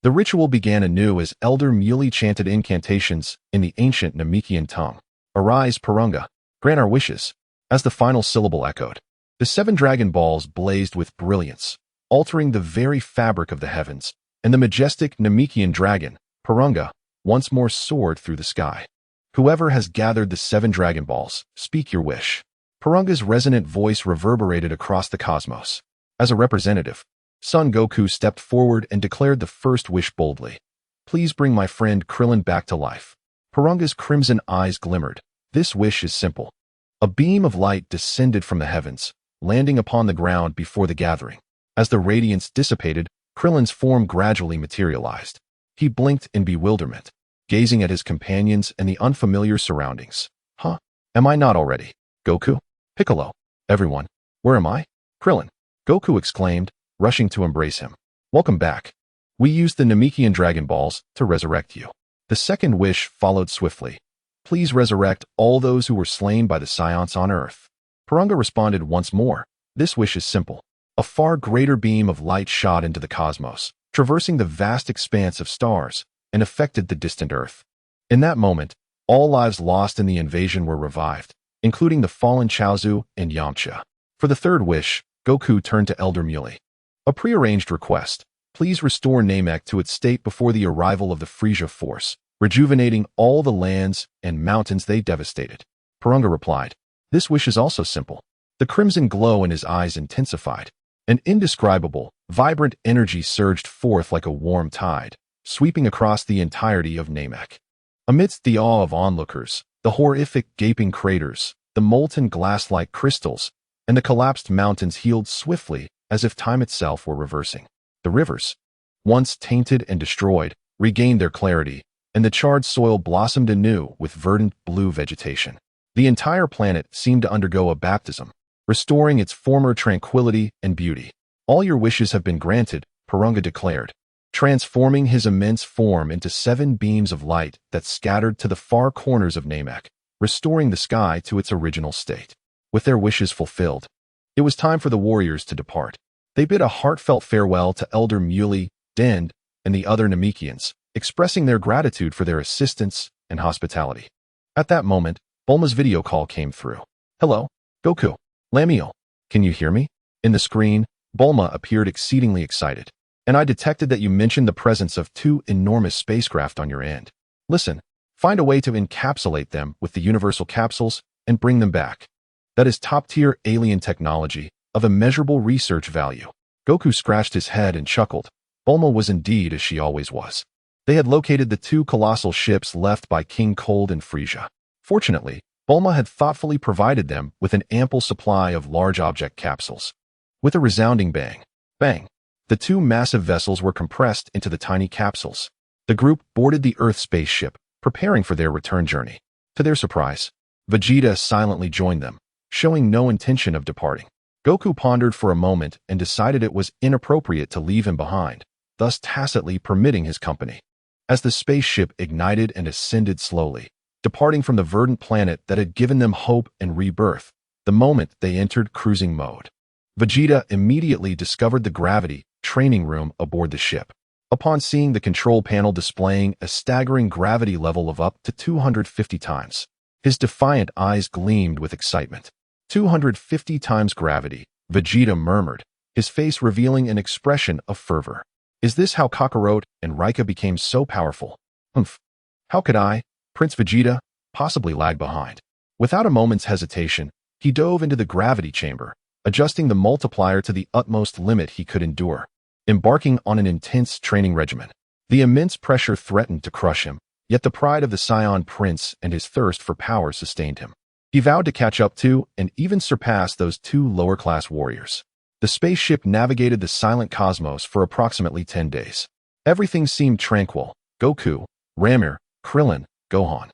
The ritual began anew as Elder Muley chanted incantations in the ancient Namekian tongue. Arise, Purunga, grant our wishes. As the final syllable echoed, the 7 Dragon Balls blazed with brilliance, altering the very fabric of the heavens, and the majestic Namekian dragon, Purunga, once more soared through the sky. Whoever has gathered the 7 Dragon Balls, speak your wish. Purunga's resonant voice reverberated across the cosmos. As a representative, Son Goku stepped forward and declared the first wish boldly. Please bring my friend Krillin back to life. Purunga's crimson eyes glimmered. This wish is simple. A beam of light descended from the heavens, landing upon the ground before the gathering. As the radiance dissipated, Krillin's form gradually materialized. He blinked in bewilderment, gazing at his companions and the unfamiliar surroundings. Am I not already? Goku? Piccolo? Everyone? Where am I? Krillin! Goku exclaimed, rushing to embrace him. Welcome back. We used the Namekian Dragon Balls to resurrect you. The second wish followed swiftly. Please resurrect all those who were slain by the Scions on Earth. Purunga responded once more. This wish is simple. A far greater beam of light shot into the cosmos, traversing the vast expanse of stars, and affected the distant Earth. In that moment, all lives lost in the invasion were revived, including the fallen Chaozu and Yamcha. For the third wish, Goku turned to Elder Muley. A prearranged request. Please restore Namek to its state before the arrival of the Frisia Force, rejuvenating all the lands and mountains they devastated. Purunga replied, This wish is also simple. The crimson glow in his eyes intensified. An indescribable, vibrant energy surged forth like a warm tide, sweeping across the entirety of Namek. Amidst the awe of onlookers, the horrific gaping craters, the molten glass-like crystals, and the collapsed mountains healed swiftly as if time itself were reversing. The rivers, once tainted and destroyed, regained their clarity, and the charred soil blossomed anew with verdant blue vegetation. The entire planet seemed to undergo a baptism, restoring its former tranquility and beauty. All your wishes have been granted, Purunga declared, transforming his immense form into 7 beams of light that scattered to the far corners of Namek, restoring the sky to its original state. With their wishes fulfilled, it was time for the warriors to depart. They bid a heartfelt farewell to Elder Muley, Dend, and the other Namekians, expressing their gratitude for their assistance and hospitality. At that moment, Bulma's video call came through. "Hello, Goku. Lamiel, can you hear me?" In the screen, Bulma appeared exceedingly excited. "And I detected that you mentioned the presence of 2 enormous spacecraft on your end. Listen, find a way to encapsulate them with the universal capsules and bring them back. That is top-tier alien technology of immeasurable research value." Goku scratched his head and chuckled. Bulma was indeed as she always was. They had located the 2 colossal ships left by King Cold and Frisia. Fortunately, Bulma had thoughtfully provided them with an ample supply of large object capsules. With a resounding bang, the 2 massive vessels were compressed into the tiny capsules. The group boarded the Earth spaceship, preparing for their return journey. To their surprise, Vegeta silently joined them, showing no intention of departing. Goku pondered for a moment and decided it was inappropriate to leave him behind, thus tacitly permitting his company. As the spaceship ignited and ascended slowly, departing from the verdant planet that had given them hope and rebirth, the moment they entered cruising mode, Vegeta immediately discovered the gravity training room aboard the ship. Upon seeing the control panel displaying a staggering gravity level of up to 250 times, his defiant eyes gleamed with excitement. 250 times gravity, Vegeta murmured, his face revealing an expression of fervor. Is this how Kakarot and Laika became so powerful? Humph. How could I, Prince Vegeta, possibly lag behind? Without a moment's hesitation, he dove into the gravity chamber, adjusting the multiplier to the utmost limit he could endure, embarking on an intense training regimen. The immense pressure threatened to crush him, yet the pride of the Saiyan Prince and his thirst for power sustained him. He vowed to catch up to and even surpass those 2 lower-class warriors. The spaceship navigated the silent cosmos for approximately 10 days. Everything seemed tranquil. Goku, Ramir, Krillin, Gohan,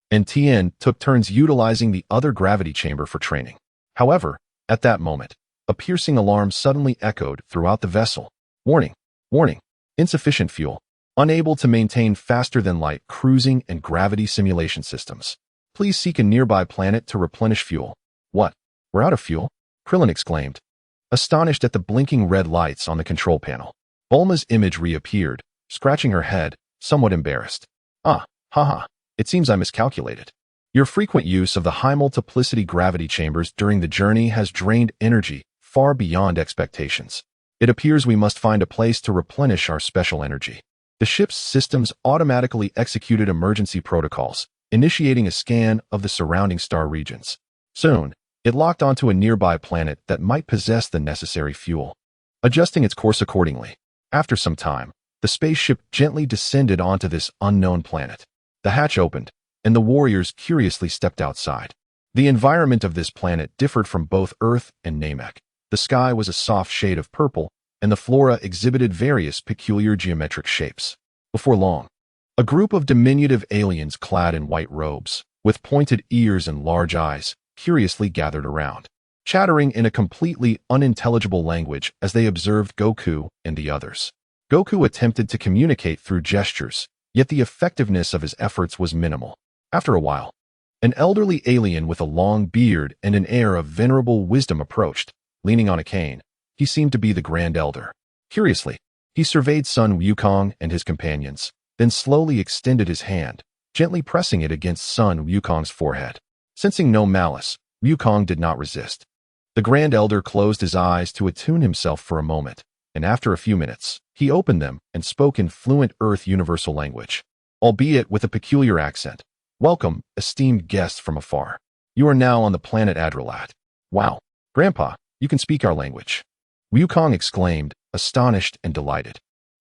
and Tien took turns utilizing the other gravity chamber for training. However, at that moment, a piercing alarm suddenly echoed throughout the vessel. Warning! Warning! Insufficient fuel. Unable to maintain faster-than-light cruising and gravity simulation systems. Please seek a nearby planet to replenish fuel. What? We're out of fuel? Krillin exclaimed, astonished at the blinking red lights on the control panel. Bulma's image reappeared, scratching her head, somewhat embarrassed. Haha, it seems I miscalculated. Your frequent use of the high multiplicity gravity chambers during the journey has drained energy far beyond expectations. It appears we must find a place to replenish our special energy. The ship's systems automatically executed emergency protocols, initiating a scan of the surrounding star regions. Soon, it locked onto a nearby planet that might possess the necessary fuel, adjusting its course accordingly. After some time, the spaceship gently descended onto this unknown planet. The hatch opened, and the warriors curiously stepped outside. The environment of this planet differed from both Earth and Namek. The sky was a soft shade of purple, and the flora exhibited various peculiar geometric shapes. Before long, a group of diminutive aliens clad in white robes, with pointed ears and large eyes, curiously gathered around, chattering in a completely unintelligible language as they observed Goku and the others. Goku attempted to communicate through gestures, yet the effectiveness of his efforts was minimal. After a while, an elderly alien with a long beard and an air of venerable wisdom approached, leaning on a cane. He seemed to be the Grand Elder. Curiously, he surveyed Sun Wukong and his companions, then slowly extended his hand, gently pressing it against Sun Wukong's forehead. Sensing no malice, Wukong did not resist. The Grand Elder closed his eyes to attune himself for a moment, and after a few minutes, he opened them and spoke in fluent Earth universal language, albeit with a peculiar accent. Welcome, esteemed guests from afar. You are now on the planet Adralat. Wow, Grandpa, you can speak our language. Wukong exclaimed, astonished and delighted.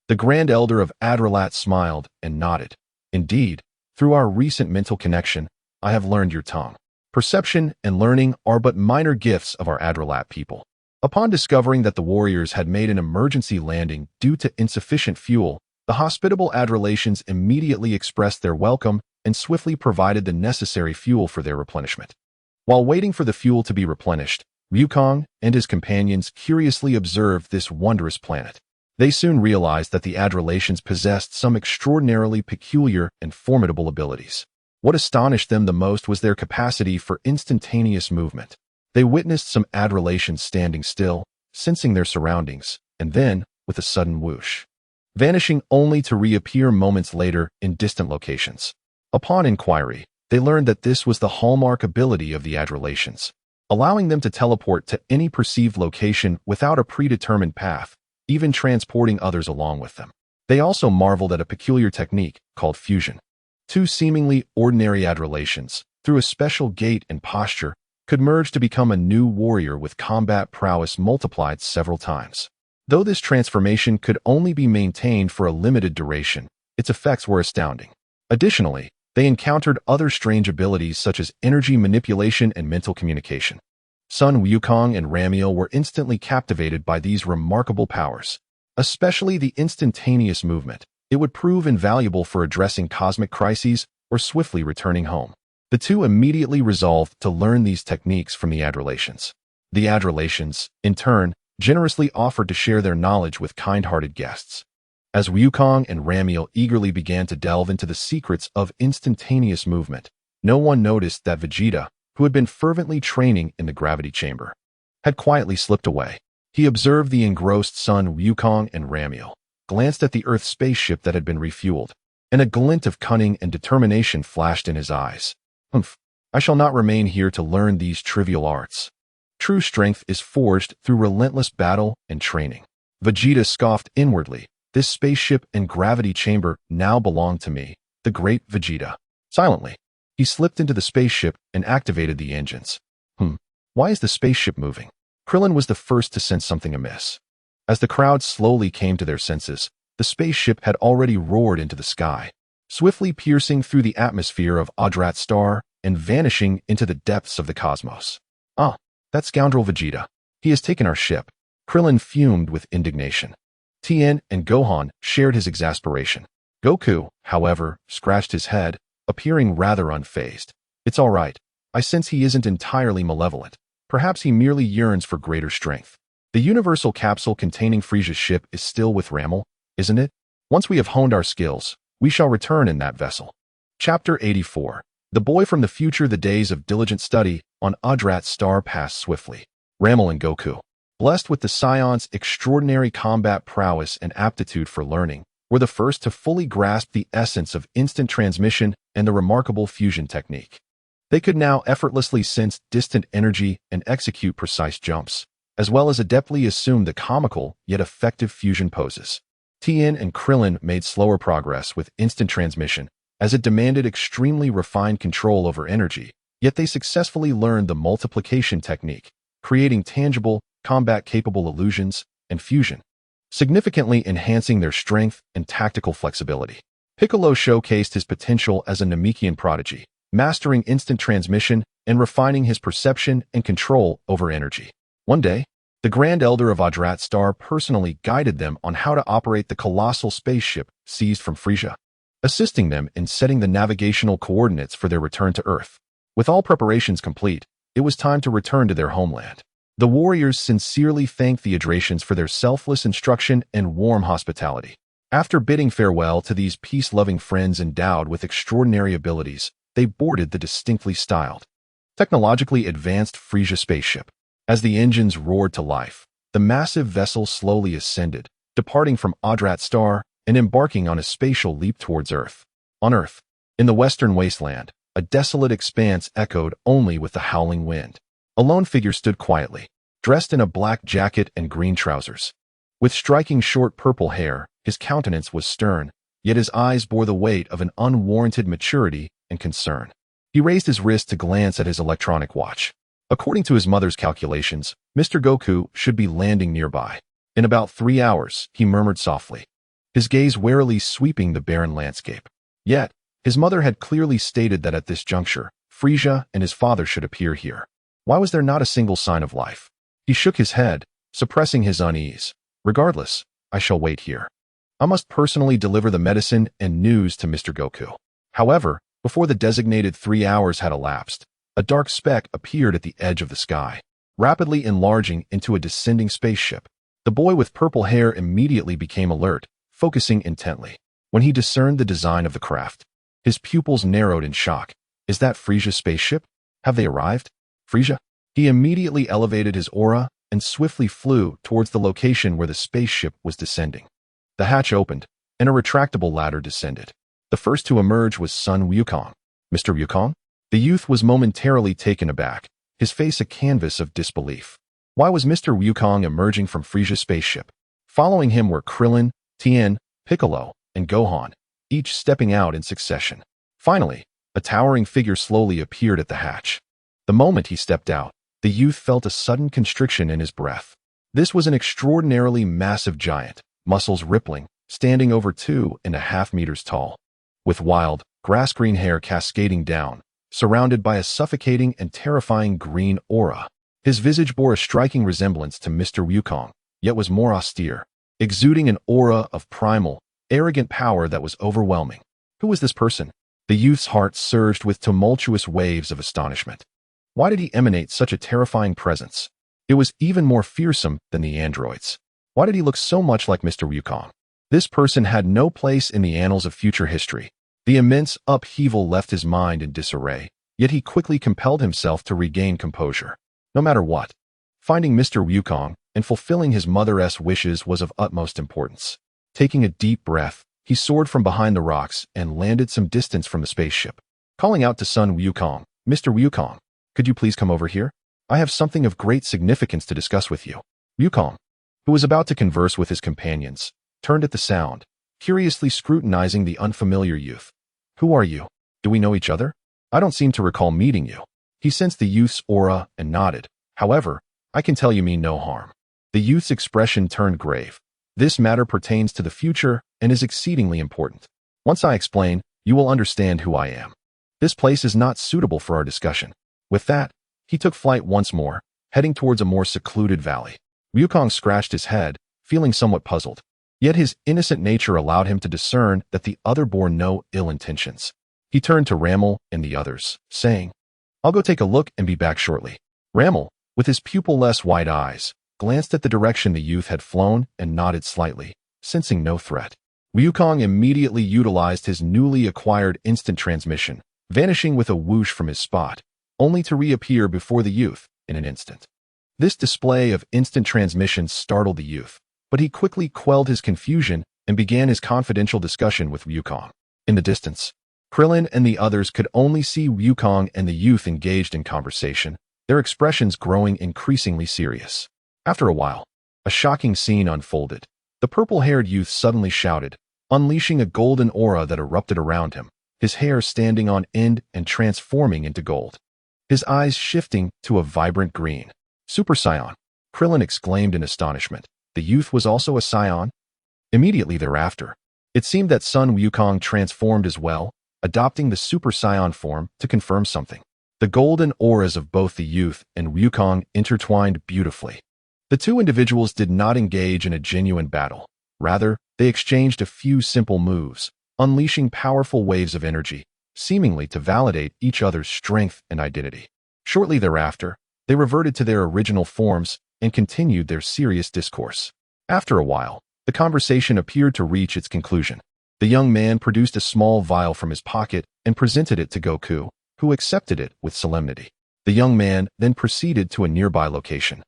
The Grand Elder of Adralat smiled and nodded. Indeed, through our recent mental connection, I have learned your tongue. Perception and learning are but minor gifts of our Adralat people. Upon discovering that the warriors had made an emergency landing due to insufficient fuel, the hospitable Adralatians immediately expressed their welcome and swiftly provided the necessary fuel for their replenishment. While waiting for the fuel to be replenished, Wukong and his companions curiously observed this wondrous planet. They soon realized that the Adralatians possessed some extraordinarily peculiar and formidable abilities. What astonished them the most was their capacity for instantaneous movement. They witnessed some Adralatians standing still, sensing their surroundings, and then, with a sudden whoosh, vanishing only to reappear moments later in distant locations. Upon inquiry, they learned that this was the hallmark ability of the Adralatians, allowing them to teleport to any perceived location without a predetermined path, even transporting others along with them. They also marveled at a peculiar technique called fusion. Two seemingly ordinary Adralatians, through a special gait and posture, could merge to become a new warrior with combat prowess multiplied several times. Though this transformation could only be maintained for a limited duration, its effects were astounding. Additionally, they encountered other strange abilities such as energy manipulation and mental communication. Sun Wukong and Ramiel were instantly captivated by these remarkable powers, especially the instantaneous movement. It would prove invaluable for addressing cosmic crises or swiftly returning home. The two immediately resolved to learn these techniques from the Adralatians. The Adralatians, in turn, generously offered to share their knowledge with kind-hearted guests. As Wukong and Ramiel eagerly began to delve into the secrets of instantaneous movement, no one noticed that Vegeta, who had been fervently training in the gravity chamber, had quietly slipped away. He observed the engrossed Sun Wukong and Ramiel, glanced at the Earth spaceship that had been refueled, and a glint of cunning and determination flashed in his eyes. Humph, I shall not remain here to learn these trivial arts. True strength is forged through relentless battle and training. Vegeta scoffed inwardly. This spaceship and gravity chamber now belong to me, the great Vegeta. Silently, he slipped into the spaceship and activated the engines. Why is the spaceship moving? Krillin was the first to sense something amiss. As the crowd slowly came to their senses, the spaceship had already roared into the sky, swiftly piercing through the atmosphere of Adrat Star and vanishing into the depths of the cosmos. Ah, that scoundrel Vegeta. He has taken our ship. Krillin fumed with indignation. Tien and Gohan shared his exasperation. Goku, however, scratched his head, appearing rather unfazed. It's all right. I sense he isn't entirely malevolent. Perhaps he merely yearns for greater strength. The universal capsule containing Frieza's ship is still with Ramel, isn't it? Once we have honed our skills, we shall return in that vessel. Chapter 84. The boy from the future. The days of diligent study on Adrat Star passed swiftly. Ramel and Goku, blessed with the Scion's extraordinary combat prowess and aptitude for learning, were the first to fully grasp the essence of instant transmission and the remarkable fusion technique. They could now effortlessly sense distant energy and execute precise jumps, as well as adeptly assume the comical yet effective fusion poses. Tien and Krillin made slower progress with instant transmission, as it demanded extremely refined control over energy, yet they successfully learned the multiplication technique, creating tangible, combat-capable illusions and fusion, significantly enhancing their strength and tactical flexibility. Piccolo showcased his potential as a Namekian prodigy, mastering instant transmission and refining his perception and control over energy. One day, the Grand Elder of Adrat Star personally guided them on how to operate the colossal spaceship seized from Frieza, assisting them in setting the navigational coordinates for their return to Earth. With all preparations complete, it was time to return to their homeland. The warriors sincerely thanked the Adratians for their selfless instruction and warm hospitality. After bidding farewell to these peace-loving friends endowed with extraordinary abilities, they boarded the distinctly styled, technologically advanced Frieza spaceship. As the engines roared to life, the massive vessel slowly ascended, departing from Adrat Star and embarking on a spatial leap towards Earth. On Earth, in the western wasteland, a desolate expanse echoed only with the howling wind. A lone figure stood quietly, dressed in a black jacket and green trousers. With striking short purple hair, his countenance was stern, yet his eyes bore the weight of an unwarranted maturity and concern. He raised his wrist to glance at his electronic watch. According to his mother's calculations, Mr. Goku should be landing nearby. In about 3 hours, he murmured softly, his gaze warily sweeping the barren landscape. Yet, his mother had clearly stated that at this juncture, Frieza and his father should appear here. Why was there not a single sign of life? He shook his head, suppressing his unease. Regardless, I shall wait here. I must personally deliver the medicine and news to Mr. Goku. However, before the designated 3 hours had elapsed, a dark speck appeared at the edge of the sky, rapidly enlarging into a descending spaceship. The boy with purple hair immediately became alert, focusing intently. When he discerned the design of the craft, his pupils narrowed in shock. Is that Frieza's spaceship? Have they arrived? Frieza? He immediately elevated his aura and swiftly flew towards the location where the spaceship was descending. The hatch opened, and a retractable ladder descended. The first to emerge was Sun Wukong. Mr. Wukong? The youth was momentarily taken aback, his face a canvas of disbelief. Why was Mr. Wukong emerging from Frieza's spaceship? Following him were Krillin, Tien, Piccolo, and Gohan, each stepping out in succession. Finally, a towering figure slowly appeared at the hatch. The moment he stepped out, the youth felt a sudden constriction in his breath. This was an extraordinarily massive giant, muscles rippling, standing over 2.5 meters tall, with wild, grass-green hair cascading down, surrounded by a suffocating and terrifying green aura. His visage bore a striking resemblance to Mr. Wukong, yet was more austere, exuding an aura of primal, arrogant power that was overwhelming. Who was this person? The youth's heart surged with tumultuous waves of astonishment. Why did he emanate such a terrifying presence? It was even more fearsome than the androids. Why did he look so much like Mr. Wukong? This person had no place in the annals of future history. The immense upheaval left his mind in disarray, yet he quickly compelled himself to regain composure. No matter what, finding Mr. Wukong and fulfilling his mother's wishes was of utmost importance. Taking a deep breath, he soared from behind the rocks and landed some distance from the spaceship. Calling out to Sun Wukong, Mr. Wukong, could you please come over here? I have something of great significance to discuss with you. Wukong, who was about to converse with his companions, turned at the sound, curiously scrutinizing the unfamiliar youth. Who are you? Do we know each other? I don't seem to recall meeting you. He sensed the youth's aura and nodded. However, I can tell you mean no harm. The youth's expression turned grave. This matter pertains to the future and is exceedingly important. Once I explain, you will understand who I am. This place is not suitable for our discussion. With that, he took flight once more, heading towards a more secluded valley. Wukong scratched his head, feeling somewhat puzzled. Yet his innocent nature allowed him to discern that the other bore no ill intentions. He turned to Ramel and the others, saying, I'll go take a look and be back shortly. Ramel, with his pupil-less wide eyes, glanced at the direction the youth had flown and nodded slightly, sensing no threat. Wukong immediately utilized his newly acquired instant transmission, vanishing with a whoosh from his spot, only to reappear before the youth in an instant. This display of instant transmission startled the youth, but he quickly quelled his confusion and began his confidential discussion with Wukong. In the distance, Krillin and the others could only see Wukong and the youth engaged in conversation, their expressions growing increasingly serious. After a while, a shocking scene unfolded. The purple-haired youth suddenly shouted, unleashing a golden aura that erupted around him, his hair standing on end and transforming into gold. His eyes shifting to a vibrant green. Super Saiyan, Krillin exclaimed in astonishment. The youth was also a Saiyan? Immediately thereafter, it seemed that Sun Wukong transformed as well, adopting the Super Saiyan form to confirm something. The golden auras of both the youth and Wukong intertwined beautifully. The two individuals did not engage in a genuine battle. Rather, they exchanged a few simple moves, unleashing powerful waves of energy, seemingly to validate each other's strength and identity. Shortly thereafter, they reverted to their original forms and continued their serious discourse. After a while, the conversation appeared to reach its conclusion. The young man produced a small vial from his pocket and presented it to Goku, who accepted it with solemnity. The young man then proceeded to a nearby location,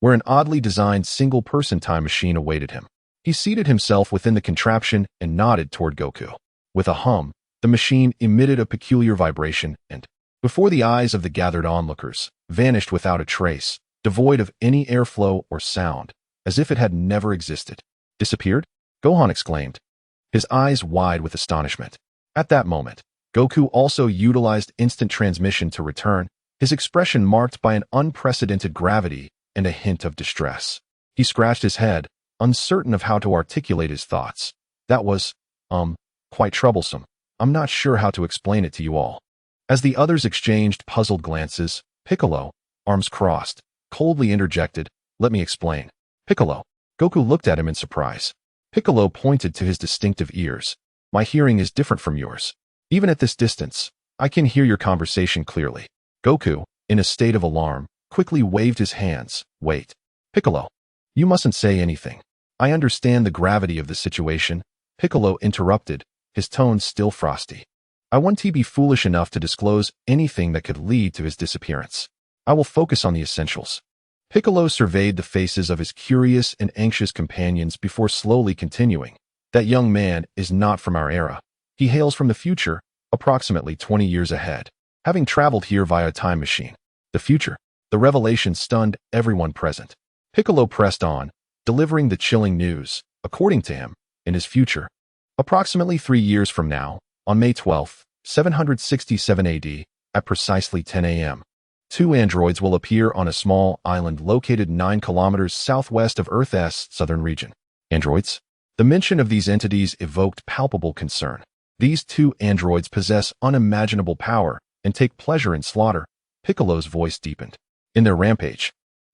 where an oddly designed single-person time machine awaited him. He seated himself within the contraption and nodded toward Goku. With a hum, the machine emitted a peculiar vibration and, before the eyes of the gathered onlookers, vanished without a trace, devoid of any airflow or sound, as if it had never existed. Disappeared? Gohan exclaimed, his eyes wide with astonishment. At that moment, Goku also utilized instant transmission to return, his expression marked by an unprecedented gravity and a hint of distress. He scratched his head, uncertain of how to articulate his thoughts. That was, quite troublesome. I'm not sure how to explain it to you all. As the others exchanged puzzled glances, Piccolo, arms crossed, coldly interjected, "Let me explain." "Piccolo." Goku looked at him in surprise. Piccolo pointed to his distinctive ears. "My hearing is different from yours. Even at this distance, I can hear your conversation clearly." Goku, in a state of alarm, quickly waved his hands. "Wait. Piccolo. You mustn't say anything. I understand the gravity of the situation." Piccolo interrupted, his tone still frosty. "I won't be foolish enough to disclose anything that could lead to his disappearance. I will focus on the essentials." Piccolo surveyed the faces of his curious and anxious companions before slowly continuing. "That young man is not from our era. He hails from the future, approximately 20 years ahead, having traveled here via a time machine." The future. The revelation stunned everyone present. Piccolo pressed on, delivering the chilling news. According to him, in his future, approximately 3 years from now, on May 12, 767 AD, at precisely 10 a.m., 2 androids will appear on a small island located 9 kilometers southwest of Earth's southern region. Androids? The mention of these entities evoked palpable concern. These 2 androids possess unimaginable power and take pleasure in slaughter. Piccolo's voice deepened. In their rampage,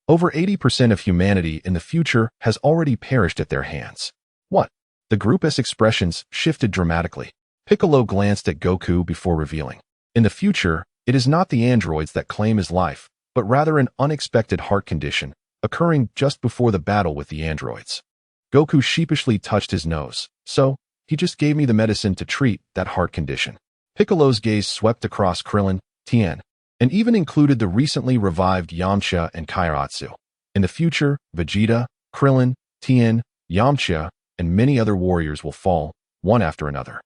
over 80% of humanity in the future has already perished at their hands. What? The group's expressions shifted dramatically. Piccolo glanced at Goku before revealing. In the future, it is not the androids that claim his life, but rather an unexpected heart condition, occurring just before the battle with the androids. Goku sheepishly touched his nose. "So, he just gave me the medicine to treat that heart condition." Piccolo's gaze swept across Krillin, Tien, and even included the recently revived Yamcha and Kairatsu. In the future, Vegeta, Krillin, Tien, Yamcha, and many other warriors will fall, one after another,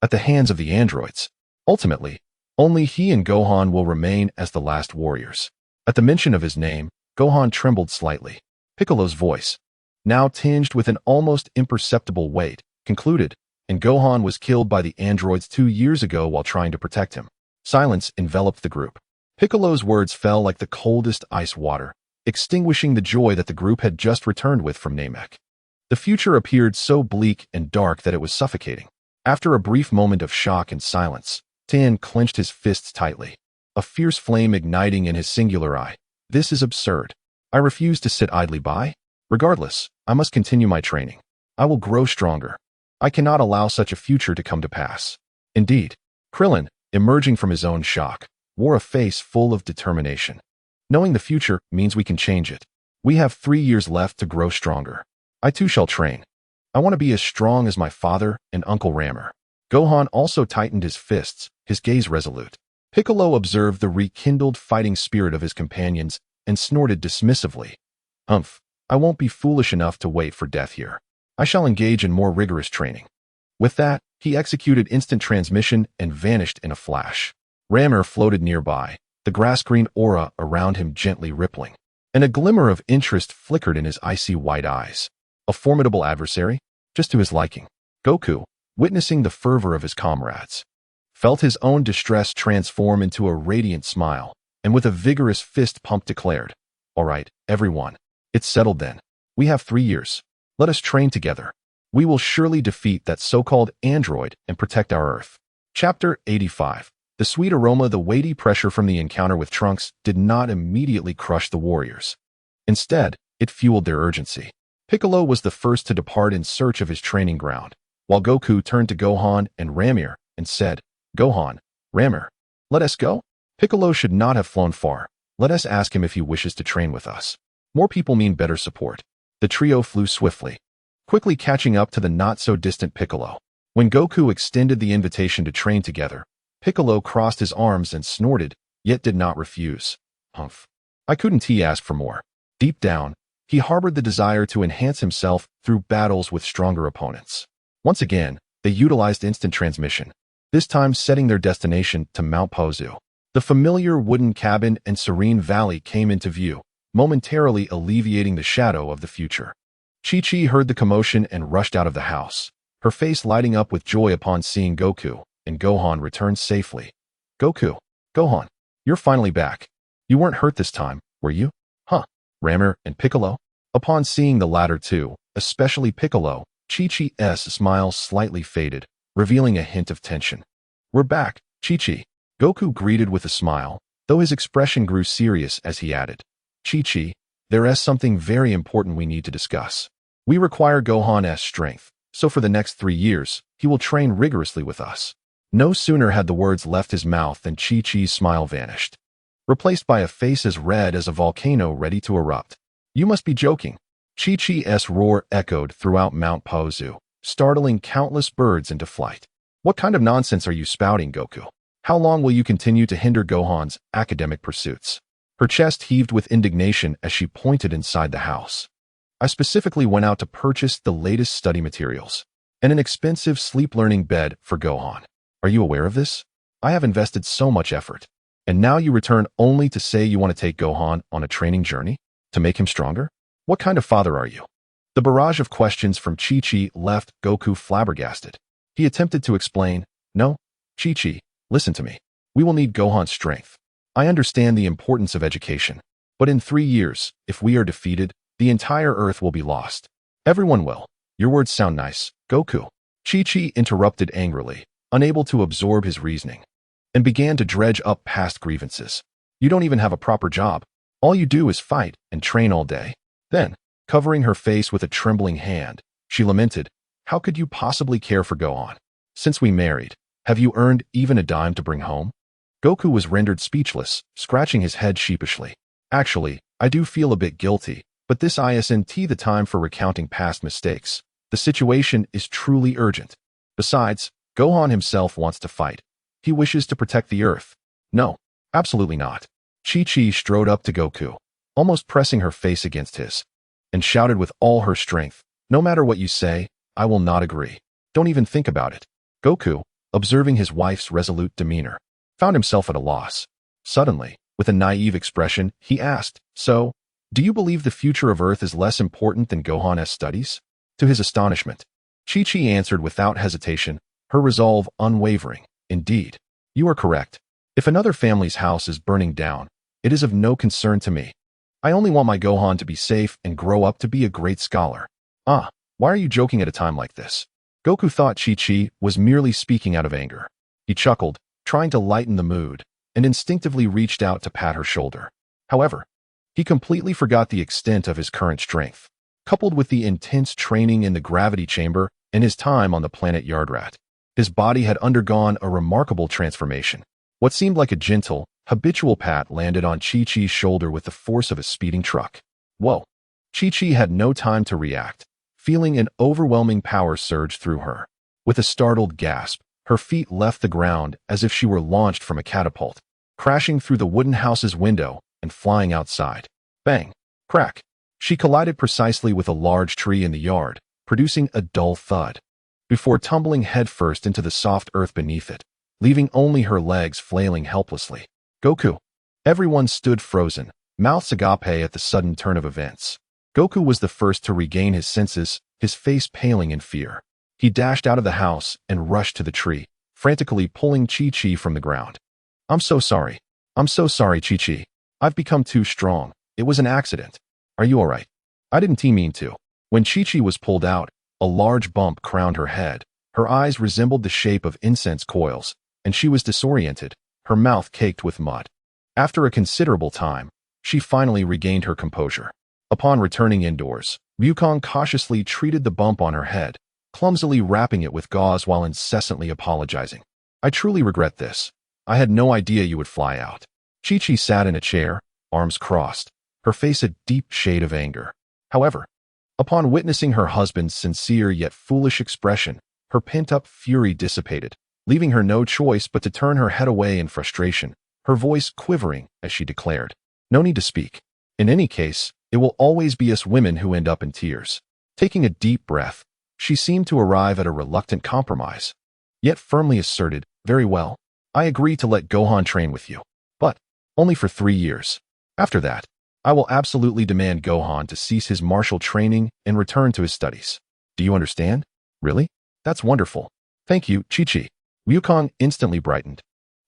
at the hands of the androids. Ultimately, only he and Gohan will remain as the last warriors. At the mention of his name, Gohan trembled slightly. Piccolo's voice, now tinged with an almost imperceptible weight, concluded, "And Gohan was killed by the androids 2 years ago while trying to protect him." Silence enveloped the group. Piccolo's words fell like the coldest ice water, extinguishing the joy that the group had just returned with from Namek. The future appeared so bleak and dark that it was suffocating. After a brief moment of shock and silence, Tien clenched his fists tightly, a fierce flame igniting in his singular eye. "This is absurd. I refuse to sit idly by. Regardless, I must continue my training. I will grow stronger. I cannot allow such a future to come to pass." Indeed, Krillin, emerging from his own shock, wore a face full of determination. "Knowing the future means we can change it. We have 3 years left to grow stronger. I too shall train. I want to be as strong as my father and Uncle Rammer." Gohan also tightened his fists, his gaze resolute. Piccolo observed the rekindled fighting spirit of his companions and snorted dismissively. "Humph, I won't be foolish enough to wait for death here. I shall engage in more rigorous training." With that, he executed instant transmission and vanished in a flash. Rammer floated nearby, the grass-green aura around him gently rippling, and a glimmer of interest flickered in his icy white eyes. A formidable adversary? Just to his liking. Goku, witnessing the fervor of his comrades, felt his own distress transform into a radiant smile, and with a vigorous fist pump declared, "All right, everyone. It's settled then. We have 3 years. Let us train together. We will surely defeat that so-called android and protect our Earth." Chapter 85. The sweet aroma, the weighty pressure from the encounter with Trunks did not immediately crush the warriors. Instead, it fueled their urgency. Piccolo was the first to depart in search of his training ground, while Goku turned to Gohan and Ramir and said, "Gohan, Ramir, let us go?" Piccolo should not have flown far. Let us ask him if he wishes to train with us. More people mean better support. The trio flew swiftly, quickly catching up to the not-so-distant Piccolo. When Goku extended the invitation to train together, Piccolo crossed his arms and snorted, yet did not refuse. "Humph. I couldn't he ask for more." Deep down, he harbored the desire to enhance himself through battles with stronger opponents. Once again, they utilized instant transmission, this time setting their destination to Mount Pozu. The familiar wooden cabin and serene valley came into view, momentarily alleviating the shadow of the future. Chi-Chi heard the commotion and rushed out of the house, her face lighting up with joy upon seeing Goku. and Gohan returned safely. Goku. Gohan. You're finally back. You weren't hurt this time, were you? Huh. Rammer and Piccolo? Upon seeing the latter two, especially Piccolo, Chi-Chi's smile slightly faded, revealing a hint of tension. We're back, Chi-Chi. Goku greeted with a smile, though his expression grew serious as he added, Chi-Chi, there is something very important we need to discuss. We require Gohan's strength, so for the next 3 years, he will train rigorously with us. No sooner had the words left his mouth than Chi-Chi's smile vanished, replaced by a face as red as a volcano ready to erupt. You must be joking. Chi-Chi's roar echoed throughout Mount Paozu, startling countless birds into flight. What kind of nonsense are you spouting, Goku? How long will you continue to hinder Gohan's academic pursuits? Her chest heaved with indignation as she pointed inside the house. I specifically went out to purchase the latest study materials and an expensive sleep-learning bed for Gohan. Are you aware of this? I have invested so much effort. And now you return only to say you want to take Gohan on a training journey? To make him stronger? What kind of father are you? The barrage of questions from Chi-Chi left Goku flabbergasted. He attempted to explain, No, Chi-Chi, listen to me. We will need Gohan's strength. I understand the importance of education. But in 3 years, if we are defeated, the entire Earth will be lost. Everyone will. Your words sound nice, Goku. Chi-Chi interrupted angrily, unable to absorb his reasoning, and began to dredge up past grievances. You don't even have a proper job. All you do is fight and train all day. Then, covering her face with a trembling hand, she lamented, How could you possibly care for Gohan? Since we married, have you earned even a dime to bring home? Goku was rendered speechless, scratching his head sheepishly. Actually, I do feel a bit guilty, but this isn't the time for recounting past mistakes. The situation is truly urgent. Besides, Gohan himself wants to fight. He wishes to protect the Earth. No, absolutely not. Chi-Chi strode up to Goku, almost pressing her face against his, and shouted with all her strength, No matter what you say, I will not agree. Don't even think about it. Goku, observing his wife's resolute demeanor, found himself at a loss. Suddenly, with a naive expression, he asked, So, do you believe the future of Earth is less important than Gohan's studies? To his astonishment, Chi-Chi answered without hesitation, her resolve unwavering. Indeed, you are correct. If another family's house is burning down, it is of no concern to me. I only want my Gohan to be safe and grow up to be a great scholar. Ah, why are you joking at a time like this? Goku thought Chi-Chi was merely speaking out of anger. He chuckled, trying to lighten the mood, and instinctively reached out to pat her shoulder. However, he completely forgot the extent of his current strength, coupled with the intense training in the gravity chamber and his time on the planet Yardrat. His body had undergone a remarkable transformation. What seemed like a gentle, habitual pat landed on Chi-Chi's shoulder with the force of a speeding truck. Whoa! Chi-Chi had no time to react, feeling an overwhelming power surge through her. With a startled gasp, her feet left the ground as if she were launched from a catapult, crashing through the wooden house's window and flying outside. Bang! Crack! She collided precisely with a large tree in the yard, producing a dull thud, before tumbling headfirst into the soft earth beneath it, leaving only her legs flailing helplessly. Goku! Everyone stood frozen, mouths agape at the sudden turn of events. Goku was the first to regain his senses, his face paling in fear. He dashed out of the house and rushed to the tree, frantically pulling Chi-Chi from the ground. I'm so sorry. I'm so sorry, Chi-Chi. I've become too strong. It was an accident. Are you all right? I didn't mean to. When Chi-Chi was pulled out, a large bump crowned her head. Her eyes resembled the shape of incense coils, and she was disoriented, her mouth caked with mud. After a considerable time, she finally regained her composure. Upon returning indoors, Wukong cautiously treated the bump on her head, clumsily wrapping it with gauze while incessantly apologizing. I truly regret this. I had no idea you would fly out. Chi-Chi sat in a chair, arms crossed, her face a deep shade of anger. However, upon witnessing her husband's sincere yet foolish expression, her pent-up fury dissipated, leaving her no choice but to turn her head away in frustration, her voice quivering as she declared, No need to speak. In any case, it will always be us women who end up in tears. Taking a deep breath, she seemed to arrive at a reluctant compromise, yet firmly asserted, Very well, I agree to let Gohan train with you, but only for 3 years. After that, I will absolutely demand Gohan to cease his martial training and return to his studies. Do you understand? Really? That's wonderful. Thank you, Chi-Chi. Wukong instantly brightened,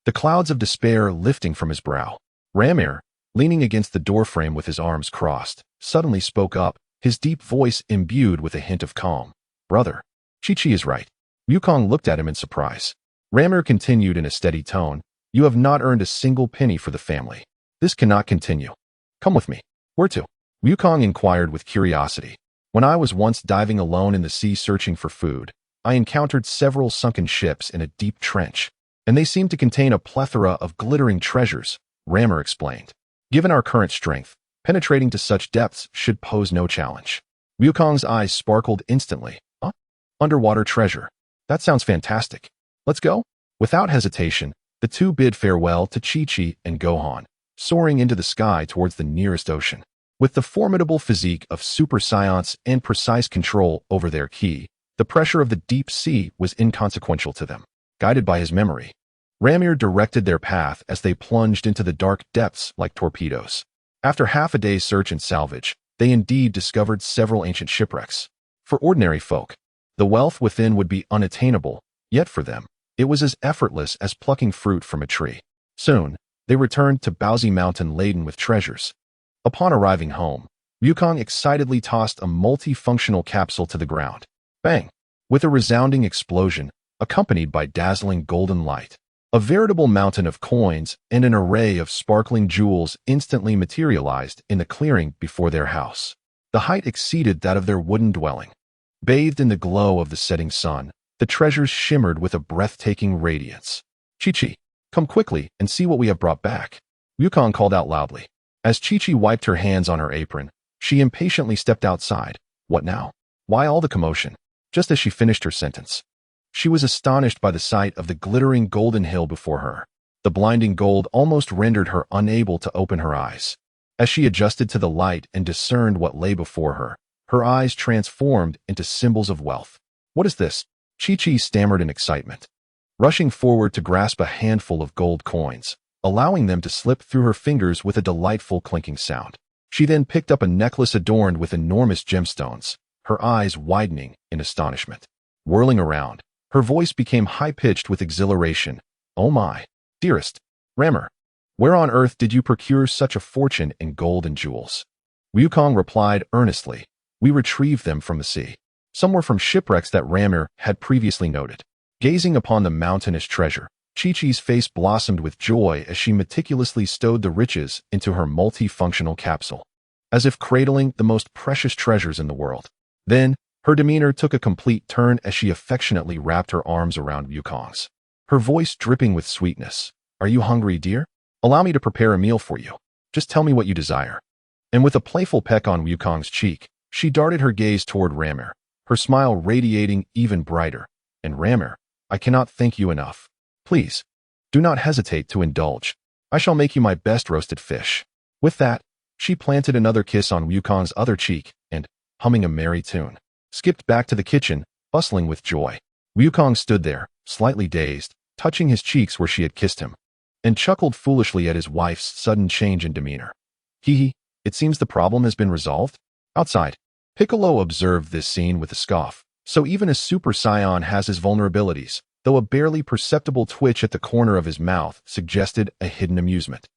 the clouds of despair lifting from his brow. Ramir, leaning against the doorframe with his arms crossed, suddenly spoke up, his deep voice imbued with a hint of calm. Brother, Chi-Chi is right. Wukong looked at him in surprise. Ramir continued in a steady tone, you have not earned a single penny for the family. This cannot continue. Come with me. Where to? Wukong inquired with curiosity. When I was once diving alone in the sea searching for food, I encountered several sunken ships in a deep trench, and they seemed to contain a plethora of glittering treasures, Ramir explained. Given our current strength, penetrating to such depths should pose no challenge. Wukong's eyes sparkled instantly. Huh? Underwater treasure. That sounds fantastic. Let's go? Without hesitation, the two bid farewell to Chi-Chi and Gohan, soaring into the sky towards the nearest ocean. With the formidable physique of Super Saiyans and precise control over their ki, the pressure of the deep sea was inconsequential to them. Guided by his memory, Ramir directed their path as they plunged into the dark depths like torpedoes. After half a day's search and salvage, they indeed discovered several ancient shipwrecks. For ordinary folk, the wealth within would be unattainable, yet for them, it was as effortless as plucking fruit from a tree. Soon, they returned to Baozi Mountain laden with treasures. Upon arriving home, Wukong excitedly tossed a multifunctional capsule to the ground. Bang! With a resounding explosion, accompanied by dazzling golden light, a veritable mountain of coins and an array of sparkling jewels instantly materialized in the clearing before their house. The height exceeded that of their wooden dwelling. Bathed in the glow of the setting sun, the treasures shimmered with a breathtaking radiance. Chi-Chi, come quickly and see what we have brought back. Wukong called out loudly. As Chi-Chi wiped her hands on her apron, she impatiently stepped outside. What now? Why all the commotion? Just as she finished her sentence, she was astonished by the sight of the glittering golden hill before her. The blinding gold almost rendered her unable to open her eyes. As she adjusted to the light and discerned what lay before her, her eyes transformed into symbols of wealth. What is this? Chi-Chi stammered in excitement, rushing forward to grasp a handful of gold coins, allowing them to slip through her fingers with a delightful clinking sound. She then picked up a necklace adorned with enormous gemstones, her eyes widening in astonishment. Whirling around, her voice became high-pitched with exhilaration. Oh my, dearest, Ramir, where on earth did you procure such a fortune in gold and jewels? Wukong replied earnestly, we retrieved them from the sea. Some were from shipwrecks that Ramir had previously noted. Gazing upon the mountainous treasure, Chi-Chi's face blossomed with joy as she meticulously stowed the riches into her multifunctional capsule, as if cradling the most precious treasures in the world. Then, her demeanor took a complete turn as she affectionately wrapped her arms around Wukong's, her voice dripping with sweetness. Are you hungry, dear? Allow me to prepare a meal for you. Just tell me what you desire. And with a playful peck on Wukong's cheek, she darted her gaze toward Ramir, her smile radiating even brighter. And Ramir, I cannot thank you enough. Please, do not hesitate to indulge. I shall make you my best roasted fish. With that, she planted another kiss on Wukong's other cheek and, humming a merry tune, skipped back to the kitchen, bustling with joy. Wukong stood there, slightly dazed, touching his cheeks where she had kissed him, and chuckled foolishly at his wife's sudden change in demeanor. Hee, it seems the problem has been resolved. Outside, Piccolo observed this scene with a scoff. So even a Super Saiyan has his vulnerabilities, though a barely perceptible twitch at the corner of his mouth suggested a hidden amusement.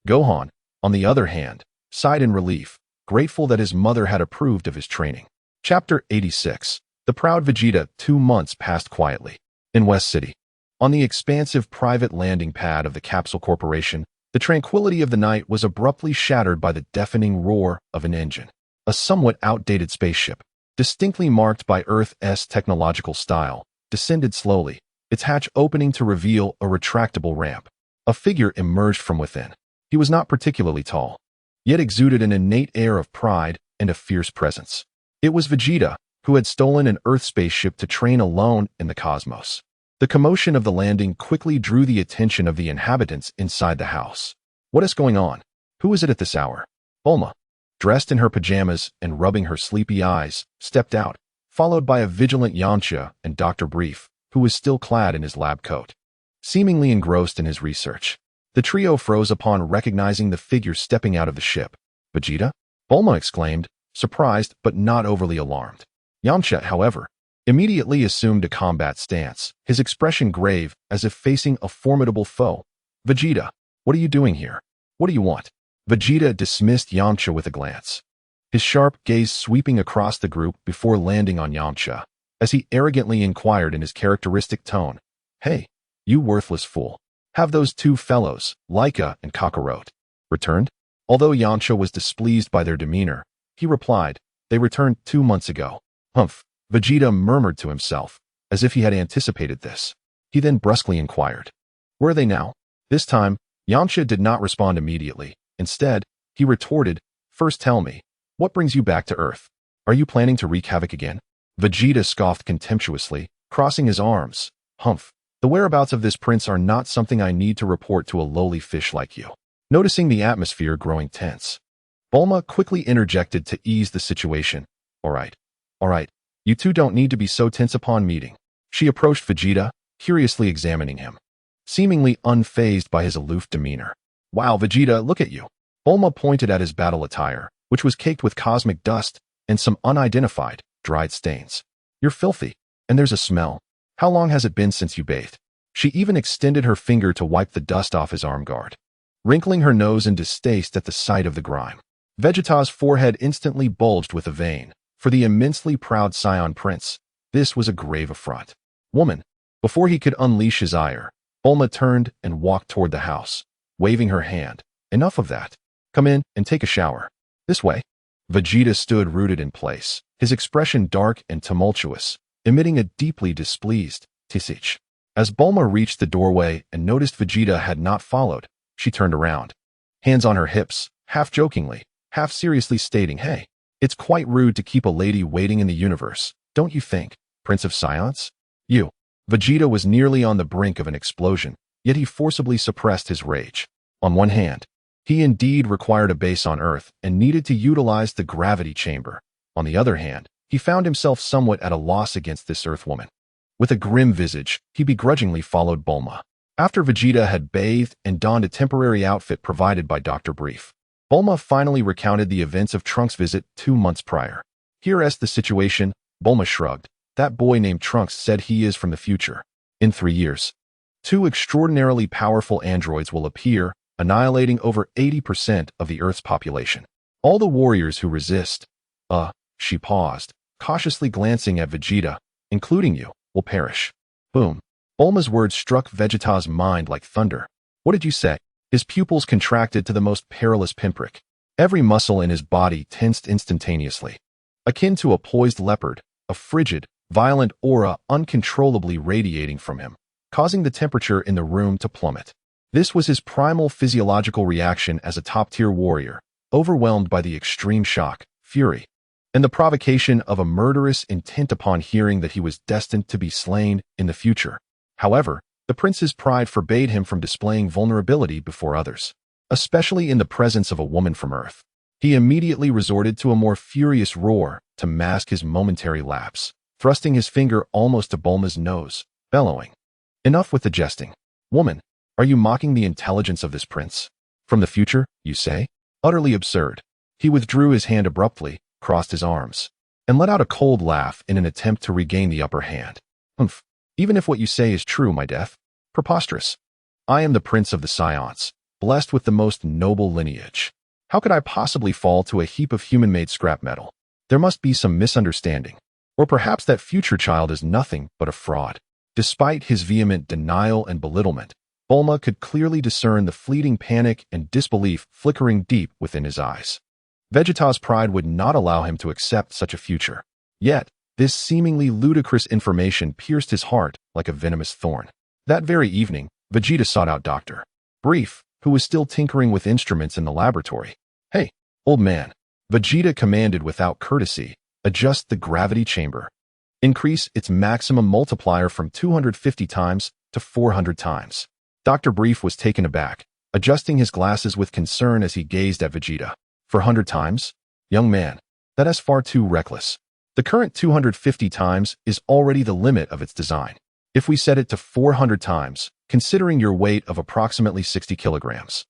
Gohan, on the other hand, sighed in relief, grateful that his mother had approved of his training. Chapter 86. The Proud Vegeta. 2 months passed quietly. In West City, on the expansive private landing pad of the Capsule Corporation, the tranquility of the night was abruptly shattered by the deafening roar of an engine. A somewhat outdated spaceship, distinctly marked by Earth's technological style, descended slowly, its hatch opening to reveal a retractable ramp. A figure emerged from within. He was not particularly tall, yet exuded an innate air of pride and a fierce presence. It was Vegeta, who had stolen an Earth spaceship to train alone in the cosmos. The commotion of the landing quickly drew the attention of the inhabitants inside the house. What is going on? Who is it at this hour? Bulma, dressed in her pajamas and rubbing her sleepy eyes, stepped out, followed by a vigilant Yamcha and Dr. Brief, who was still clad in his lab coat. Seemingly engrossed in his research, the trio froze upon recognizing the figure stepping out of the ship. Vegeta? Bulma exclaimed, surprised but not overly alarmed. Yamcha, however, immediately assumed a combat stance, his expression grave as if facing a formidable foe. Vegeta, what are you doing here? What do you want? Vegeta dismissed Yamcha with a glance, his sharp gaze sweeping across the group before landing on Yamcha, as he arrogantly inquired in his characteristic tone, Hey, you worthless fool. Have those two fellows, Laika and Kakarot, returned? Although Yamcha was displeased by their demeanor, he replied, They returned 2 months ago. Humph, Vegeta murmured to himself, as if he had anticipated this. He then brusquely inquired, Where are they now? This time, Yamcha did not respond immediately. Instead, he retorted, First tell me, what brings you back to Earth? Are you planning to wreak havoc again? Vegeta scoffed contemptuously, crossing his arms. Humph, the whereabouts of this prince are not something I need to report to a lowly fish like you. Noticing the atmosphere growing tense, Bulma quickly interjected to ease the situation. All right, you two don't need to be so tense upon meeting. She approached Vegeta, curiously examining him, seemingly unfazed by his aloof demeanor. Wow, Vegeta, look at you. Bulma pointed at his battle attire, which was caked with cosmic dust and some unidentified, dried stains. You're filthy, and there's a smell. How long has it been since you bathed? She even extended her finger to wipe the dust off his arm guard, wrinkling her nose in distaste at the sight of the grime. Vegeta's forehead instantly bulged with a vein. For the immensely proud Saiyan prince, this was a grave affront. Woman, before he could unleash his ire, Bulma turned and walked toward the house, waving her hand. Enough of that. Come in and take a shower. This way. Vegeta stood rooted in place, his expression dark and tumultuous, emitting a deeply displeased "Tisich." As Bulma reached the doorway and noticed Vegeta had not followed, she turned around, hands on her hips, half jokingly, half seriously stating, Hey, it's quite rude to keep a lady waiting in the universe, don't you think, Prince of Saiyans? You. Vegeta was nearly on the brink of an explosion, yet he forcibly suppressed his rage. On one hand, he indeed required a base on Earth and needed to utilize the gravity chamber. On the other hand, he found himself somewhat at a loss against this Earth woman. With a grim visage, he begrudgingly followed Bulma. After Vegeta had bathed and donned a temporary outfit provided by Dr. Brief, Bulma finally recounted the events of Trunks' visit 2 months prior. Here's the situation, Bulma shrugged. That boy named Trunks said he is from the future. In 3 years, 2 extraordinarily powerful androids will appear, annihilating over 80% of the Earth's population. All the warriors who resist, she paused, cautiously glancing at Vegeta, including you, will perish. Boom. Bulma's words struck Vegeta's mind like thunder. What did you say? His pupils contracted to the most perilous pinprick. Every muscle in his body tensed instantaneously. Akin to a poised leopard, a frigid, violent aura uncontrollably radiating from him, causing the temperature in the room to plummet. This was his primal physiological reaction as a top-tier warrior, overwhelmed by the extreme shock, fury, and the provocation of a murderous intent upon hearing that he was destined to be slain in the future. However, the prince's pride forbade him from displaying vulnerability before others, especially in the presence of a woman from Earth. He immediately resorted to a more furious roar to mask his momentary lapse, thrusting his finger almost to Bulma's nose, bellowing, Enough with the jesting. Woman, are you mocking the intelligence of this prince? From the future, you say? Utterly absurd. He withdrew his hand abruptly, crossed his arms, and let out a cold laugh in an attempt to regain the upper hand. Humph. Even if what you say is true, my death. Preposterous. I am the prince of the Saiyans, blessed with the most noble lineage. How could I possibly fall to a heap of human-made scrap metal? There must be some misunderstanding. Or perhaps that future child is nothing but a fraud. Despite his vehement denial and belittlement, Bulma could clearly discern the fleeting panic and disbelief flickering deep within his eyes. Vegeta's pride would not allow him to accept such a future. Yet, this seemingly ludicrous information pierced his heart like a venomous thorn. That very evening, Vegeta sought out Dr. Brief, who was still tinkering with instruments in the laboratory. Hey, old man, Vegeta commanded without courtesy, adjust the gravity chamber. Increase its maximum multiplier from 250 times to 400 times. Dr. Brief was taken aback, adjusting his glasses with concern as he gazed at Vegeta. 400 times? Young man, that is far too reckless. The current 250 times is already the limit of its design. If we set it to 400 times, considering your weight of approximately 60 kilograms,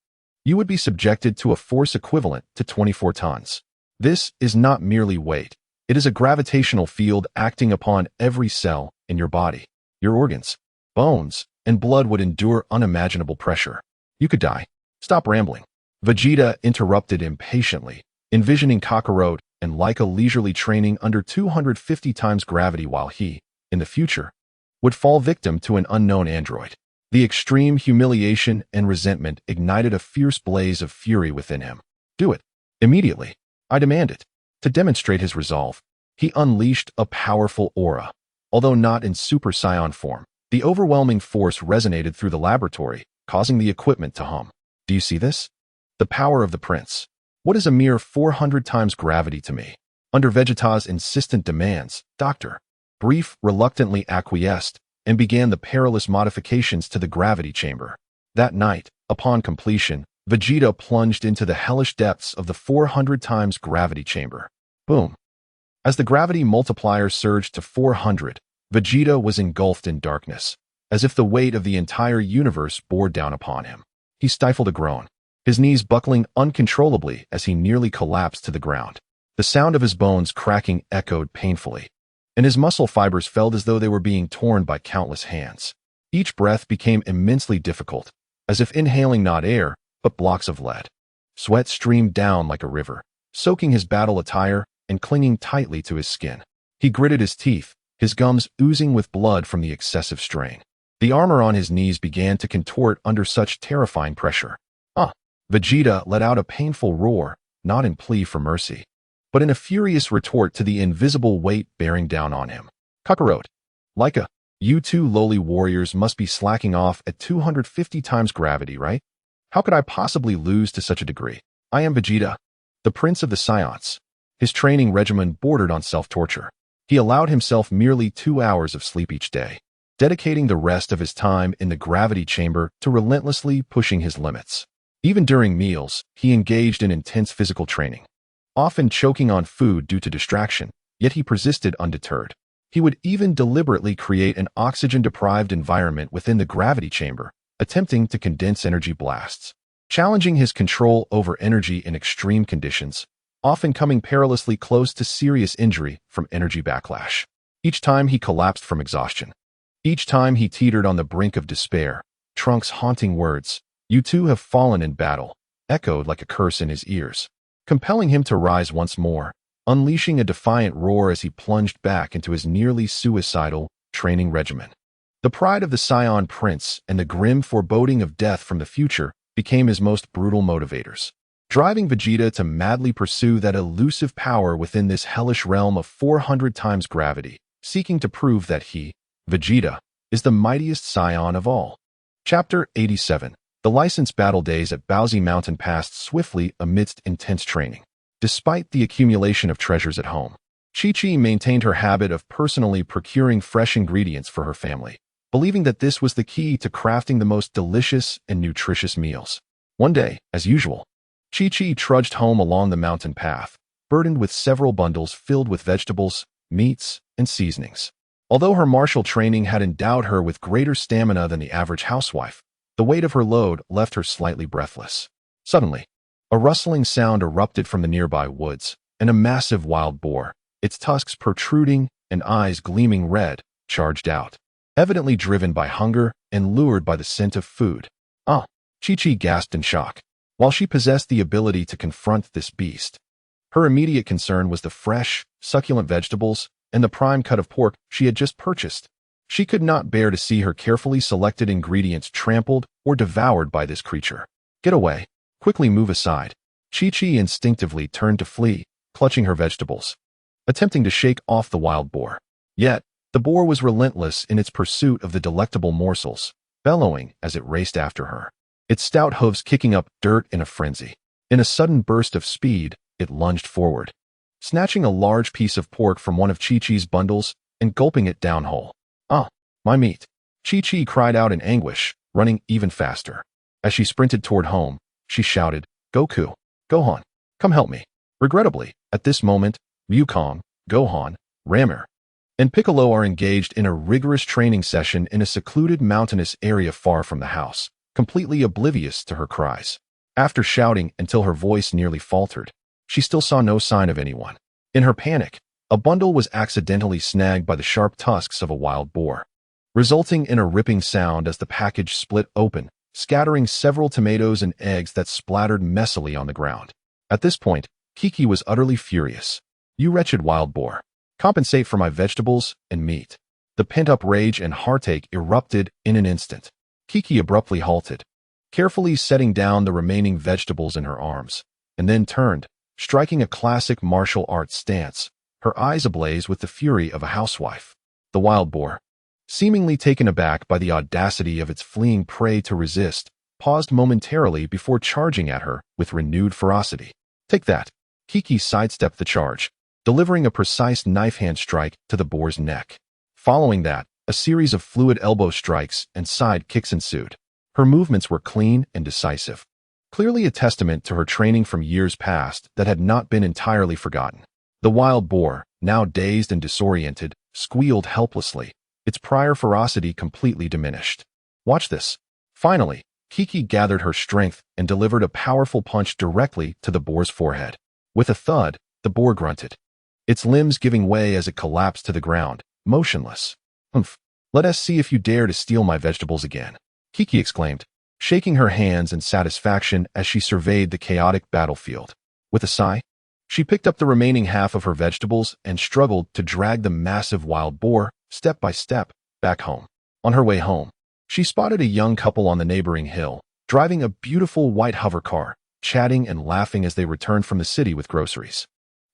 you would be subjected to a force equivalent to 24 tons. This is not merely weight. It is a gravitational field acting upon every cell in your body. Your organs, bones, and blood would endure unimaginable pressure. You could die. Stop rambling. Vegeta interrupted impatiently, envisioning Kakarot and Laika leisurely training under 250 times gravity while he, in the future, would fall victim to an unknown android. The extreme humiliation and resentment ignited a fierce blaze of fury within him. Do it. Immediately. I demand it. To demonstrate his resolve, he unleashed a powerful aura. Although not in Super Saiyan form, the overwhelming force resonated through the laboratory, causing the equipment to hum. Do you see this? The power of the prince. What is a mere 400 times gravity to me? Under Vegeta's insistent demands, Dr. Brief reluctantly acquiesced and began the perilous modifications to the gravity chamber. That night, upon completion, Vegeta plunged into the hellish depths of the 400 times gravity chamber. Boom. As the gravity multiplier surged to 400, Vegeta was engulfed in darkness, as if the weight of the entire universe bore down upon him. He stifled a groan, his knees buckling uncontrollably as he nearly collapsed to the ground. The sound of his bones cracking echoed painfully, and his muscle fibers felt as though they were being torn by countless hands. Each breath became immensely difficult, as if inhaling not air, but blocks of lead. Sweat streamed down like a river, soaking his battle attire and clinging tightly to his skin. He gritted his teeth, his gums oozing with blood from the excessive strain. The armor on his knees began to contort under such terrifying pressure. Vegeta let out a painful roar, not in plea for mercy, but in a furious retort to the invisible weight bearing down on him. Kakarot, Laika, you two lowly warriors must be slacking off at 250 times gravity, right? How could I possibly lose to such a degree? I am Vegeta, the prince of the Saiyans. His training regimen bordered on self-torture. He allowed himself merely 2 hours of sleep each day, dedicating the rest of his time in the gravity chamber to relentlessly pushing his limits. Even during meals, he engaged in intense physical training, often choking on food due to distraction, yet he persisted undeterred. He would even deliberately create an oxygen-deprived environment within the gravity chamber, attempting to condense energy blasts, challenging his control over energy in extreme conditions, often coming perilously close to serious injury from energy backlash. Each time he collapsed from exhaustion. Each time he teetered on the brink of despair, Trunks' haunting words, "You two have fallen in battle," echoed like a curse in his ears, compelling him to rise once more, unleashing a defiant roar as he plunged back into his nearly suicidal training regimen. The pride of the Saiyan prince and the grim foreboding of death from the future became his most brutal motivators, driving Vegeta to madly pursue that elusive power within this hellish realm of 400 times gravity, seeking to prove that he, Vegeta, is the mightiest Saiyan of all. Chapter 87. The licensed battle days at Bowsy Mountain passed swiftly amidst intense training. Despite the accumulation of treasures at home, Chi-Chi maintained her habit of personally procuring fresh ingredients for her family, believing that this was the key to crafting the most delicious and nutritious meals. One day, as usual, Chi-Chi trudged home along the mountain path, burdened with several bundles filled with vegetables, meats, and seasonings. Although her martial training had endowed her with greater stamina than the average housewife, the weight of her load left her slightly breathless. Suddenly, a rustling sound erupted from the nearby woods, and a massive wild boar, its tusks protruding and eyes gleaming red, charged out, evidently driven by hunger and lured by the scent of food. Chi-Chi gasped in shock. While she possessed the ability to confront this beast, her immediate concern was the fresh, succulent vegetables and the prime cut of pork she had just purchased. She could not bear to see her carefully selected ingredients trampled or devoured by this creature. Get away. Quickly move aside. Chi-Chi instinctively turned to flee, clutching her vegetables, attempting to shake off the wild boar. Yet, the boar was relentless in its pursuit of the delectable morsels, bellowing as it raced after her, its stout hooves kicking up dirt in a frenzy. In a sudden burst of speed, it lunged forward, snatching a large piece of pork from one of Chi-Chi's bundles and gulping it down whole. My meat! Chi-Chi cried out in anguish, running even faster. As she sprinted toward home, she shouted, "Goku! Gohan! Come help me!" Regrettably, at this moment, Wukong, Gohan, Rammer, and Piccolo are engaged in a rigorous training session in a secluded mountainous area far from the house, completely oblivious to her cries. After shouting until her voice nearly faltered, she still saw no sign of anyone. In her panic, A bundle was accidentally snagged by the sharp tusks of a wild boar, resulting in a ripping sound as the package split open, scattering several tomatoes and eggs that splattered messily on the ground. At this point, Kiki was utterly furious. "You wretched wild boar. Compensate for my vegetables and meat." The pent-up rage and heartache erupted in an instant. Kiki abruptly halted, carefully setting down the remaining vegetables in her arms, and then turned, striking a classic martial arts stance, her eyes ablaze with the fury of a housewife. The wild boar, seemingly taken aback by the audacity of its fleeing prey to resist, paused momentarily before charging at her with renewed ferocity. "Take that." Kiki sidestepped the charge, delivering a precise knife-hand strike to the boar's neck. Following that, a series of fluid elbow strikes and side kicks ensued. Her movements were clean and decisive, clearly a testament to her training from years past that had not been entirely forgotten. The wild boar, now dazed and disoriented, squealed helplessly, its prior ferocity completely diminished. "Watch this." Finally, Kiki gathered her strength and delivered a powerful punch directly to the boar's forehead. With a thud, the boar grunted, its limbs giving way as it collapsed to the ground, motionless. "Humph. Let us see if you dare to steal my vegetables again," Kiki exclaimed, shaking her hands in satisfaction as she surveyed the chaotic battlefield. With a sigh, she picked up the remaining half of her vegetables and struggled to drag the massive wild boar, step by step, back home. On her way home, she spotted a young couple on the neighboring hill, driving a beautiful white hover car, chatting and laughing as they returned from the city with groceries.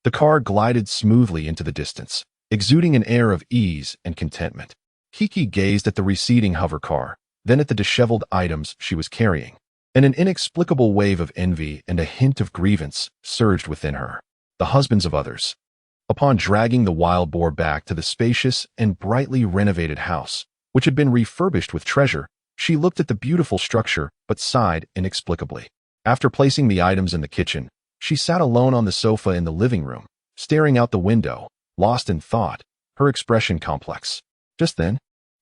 The car glided smoothly into the distance, exuding an air of ease and contentment. Kiki gazed at the receding hover car, then at the disheveled items she was carrying, and an inexplicable wave of envy and a hint of grievance surged within her. The husbands of others. Upon dragging the wild boar back to the spacious and brightly renovated house, which had been refurbished with treasure, she looked at the beautiful structure but sighed inexplicably. After placing the items in the kitchen, she sat alone on the sofa in the living room, staring out the window, lost in thought, her expression complex. Just then,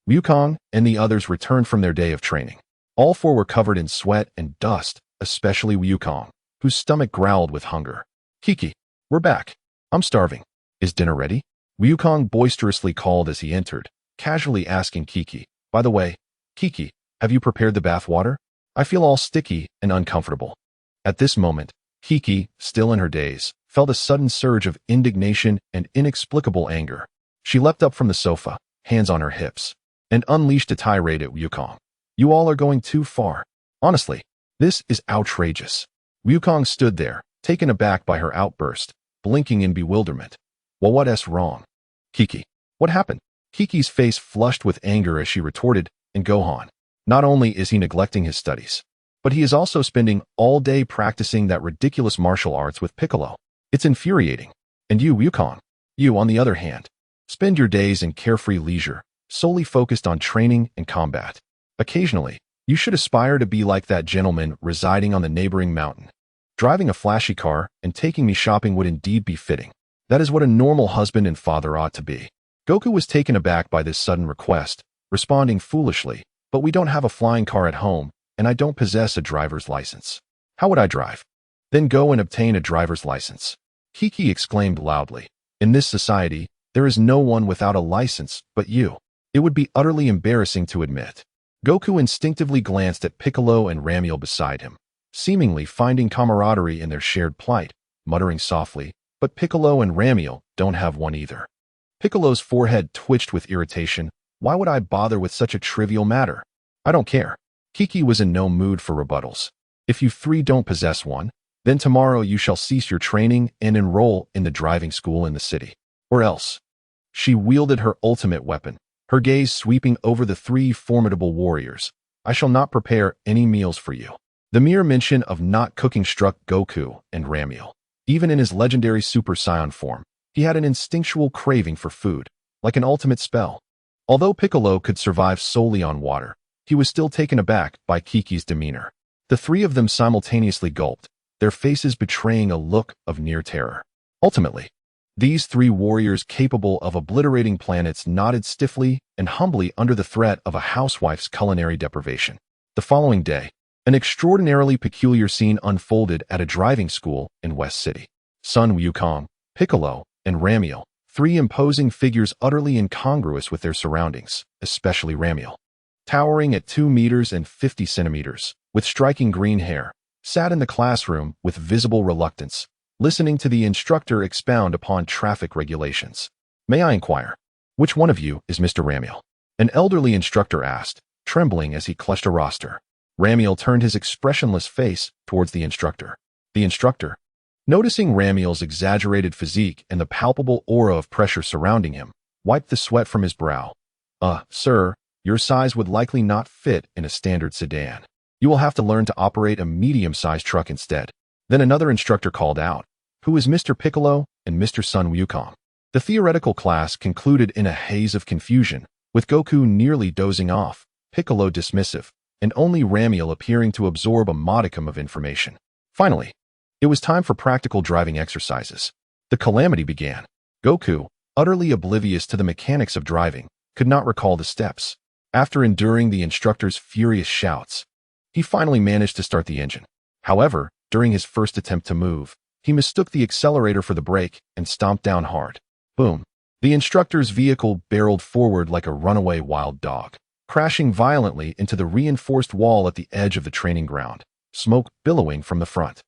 Wukong and the others returned from their day of training. All four were covered in sweat and dust, especially Wukong, whose stomach growled with hunger. "Kiki, we're back. I'm starving. Is dinner ready?" Wukong boisterously called as he entered, casually asking Kiki, "By the way, Kiki, have you prepared the bath water? I feel all sticky and uncomfortable." At this moment, Kiki, still in her daze, felt a sudden surge of indignation and inexplicable anger. She leapt up from the sofa, hands on her hips, and unleashed a tirade at Wukong. "You all are going too far. Honestly, this is outrageous." Wukong stood there, taken aback by her outburst, blinking in bewilderment. "Well, what's wrong? Kiki, what happened?" Kiki's face flushed with anger as she retorted, "And Gohan, not only is he neglecting his studies, but he is also spending all day practicing that ridiculous martial arts with Piccolo. It's infuriating. And you, Wukong, you, on the other hand, spend your days in carefree leisure, solely focused on training and combat. Occasionally, you should aspire to be like that gentleman residing on the neighboring mountain. Driving a flashy car and taking me shopping would indeed be fitting. That is what a normal husband and father ought to be." Goku was taken aback by this sudden request, responding foolishly, "But we don't have a flying car at home, and I don't possess a driver's license. How would I drive?" "Then go and obtain a driver's license," Kiki exclaimed loudly. "In this society, there is no one without a license but you. It would be utterly embarrassing to admit." Goku instinctively glanced at Piccolo and Ramiel beside him, seemingly finding camaraderie in their shared plight, muttering softly, "But Piccolo and Ramiel don't have one either." Piccolo's forehead twitched with irritation. "Why would I bother with such a trivial matter? I don't care." Kiki was in no mood for rebuttals. "If you three don't possess one, then tomorrow you shall cease your training and enroll in the driving school in the city. Or else." She wielded her ultimate weapon, her gaze sweeping over the three formidable warriors. "I shall not prepare any meals for you." The mere mention of not cooking struck Goku and Ramiel. Even in his legendary Super Saiyan form, he had an instinctual craving for food, like an ultimate spell. Although Piccolo could survive solely on water, he was still taken aback by Kiki's demeanor. The three of them simultaneously gulped, their faces betraying a look of near terror. Ultimately, these three warriors capable of obliterating planets nodded stiffly and humbly under the threat of a housewife's culinary deprivation. The following day, an extraordinarily peculiar scene unfolded at a driving school in West City. Sun Wukong, Piccolo, and Ramiel, three imposing figures utterly incongruous with their surroundings, especially Ramiel. Towering at 2 meters and 50 centimeters, with striking green hair, sat in the classroom with visible reluctance, listening to the instructor expound upon traffic regulations. "May I inquire, which one of you is Mr. Ramiel?" An elderly instructor asked, trembling as he clutched a roster. Ramiel turned his expressionless face towards the instructor. The instructor, noticing Ramiel's exaggerated physique and the palpable aura of pressure surrounding him, wiped the sweat from his brow. Sir, your size would likely not fit in a standard sedan. You will have to learn to operate a medium-sized truck instead." Then another instructor called out, "Who is Mr. Piccolo and Mr. Sun Wukong?" The theoretical class concluded in a haze of confusion, with Goku nearly dozing off, Piccolo dismissive, and only Ramiel appearing to absorb a modicum of information. Finally, it was time for practical driving exercises. The calamity began. Goku, utterly oblivious to the mechanics of driving, could not recall the steps. After enduring the instructor's furious shouts, he finally managed to start the engine. However, during his first attempt to move, he mistook the accelerator for the brake and stomped down hard. Boom! The instructor's vehicle barreled forward like a runaway wild dog, crashing violently into the reinforced wall at the edge of the training ground, smoke billowing from the front.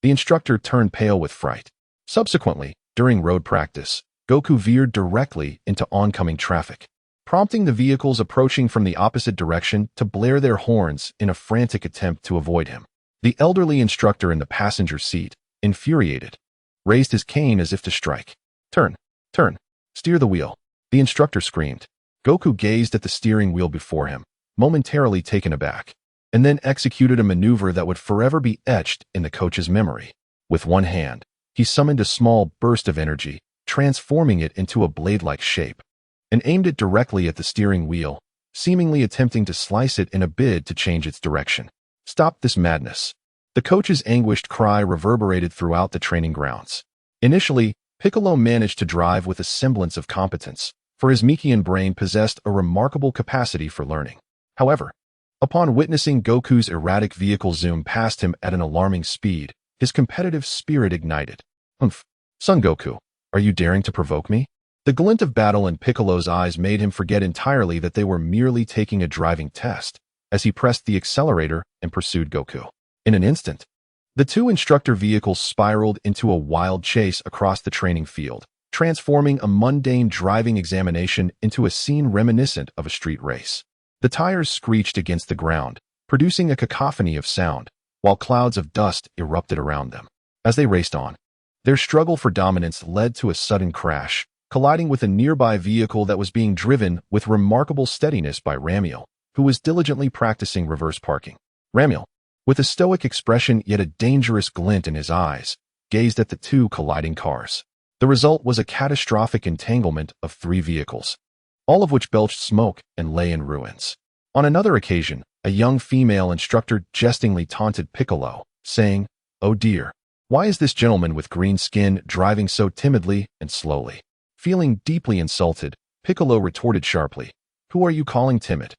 The instructor turned pale with fright. Subsequently, during road practice, Goku veered directly into oncoming traffic, prompting the vehicles approaching from the opposite direction to blare their horns in a frantic attempt to avoid him. The elderly instructor in the passenger seat, infuriated, raised his cane as if to strike. "Turn! Turn! Steer the wheel!" the instructor screamed. Goku gazed at the steering wheel before him, momentarily taken aback, and then executed a maneuver that would forever be etched in the coach's memory. With one hand, he summoned a small burst of energy, transforming it into a blade-like shape, and aimed it directly at the steering wheel, seemingly attempting to slice it in a bid to change its direction. "Stop this madness!" The coach's anguished cry reverberated throughout the training grounds. Initially, Piccolo managed to drive with a semblance of competence, for his Mikian brain possessed a remarkable capacity for learning. However, upon witnessing Goku's erratic vehicle zoom past him at an alarming speed, his competitive spirit ignited. "Humph! Son Goku, are you daring to provoke me?" The glint of battle in Piccolo's eyes made him forget entirely that they were merely taking a driving test, as he pressed the accelerator and pursued Goku. In an instant, the two instructor vehicles spiraled into a wild chase across the training field, transforming a mundane driving examination into a scene reminiscent of a street race. The tires screeched against the ground, producing a cacophony of sound, while clouds of dust erupted around them. As they raced on, their struggle for dominance led to a sudden crash, colliding with a nearby vehicle that was being driven with remarkable steadiness by Ramiel, who was diligently practicing reverse parking. Ramiel, with a stoic expression yet a dangerous glint in his eyes, gazed at the two colliding cars. The result was a catastrophic entanglement of 3 vehicles, all of which belched smoke and lay in ruins. On another occasion, a young female instructor jestingly taunted Piccolo, saying, "Oh dear, why is this gentleman with green skin driving so timidly and slowly?" Feeling deeply insulted, Piccolo retorted sharply, "Who are you calling timid?"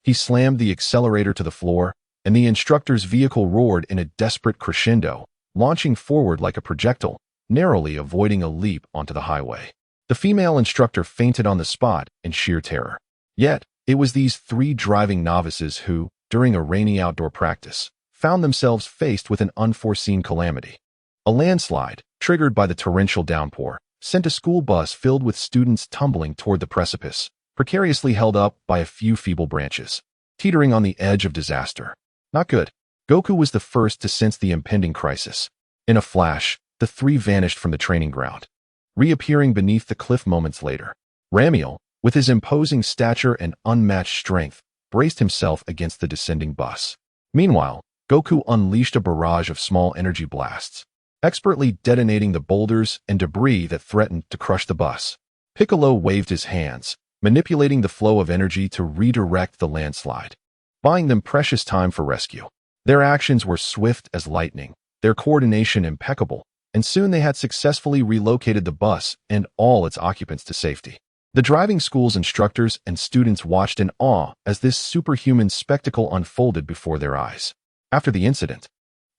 He slammed the accelerator to the floor, and the instructor's vehicle roared in a desperate crescendo, launching forward like a projectile, narrowly avoiding a leap onto the highway. The female instructor fainted on the spot in sheer terror. Yet, it was these 3 driving novices who, during a rainy outdoor practice, found themselves faced with an unforeseen calamity. A landslide, triggered by the torrential downpour, sent a school bus filled with students tumbling toward the precipice, precariously held up by a few feeble branches, teetering on the edge of disaster. Not good. Goku was the first to sense the impending crisis. In a flash, the 3 vanished from the training ground, reappearing beneath the cliff moments later. Ramiel, with his imposing stature and unmatched strength, braced himself against the descending bus. Meanwhile, Goku unleashed a barrage of small energy blasts, expertly detonating the boulders and debris that threatened to crush the bus. Piccolo waved his hands, manipulating the flow of energy to redirect the landslide, buying them precious time for rescue. Their actions were swift as lightning, their coordination impeccable, and soon they had successfully relocated the bus and all its occupants to safety. The driving school's instructors and students watched in awe as this superhuman spectacle unfolded before their eyes. After the incident,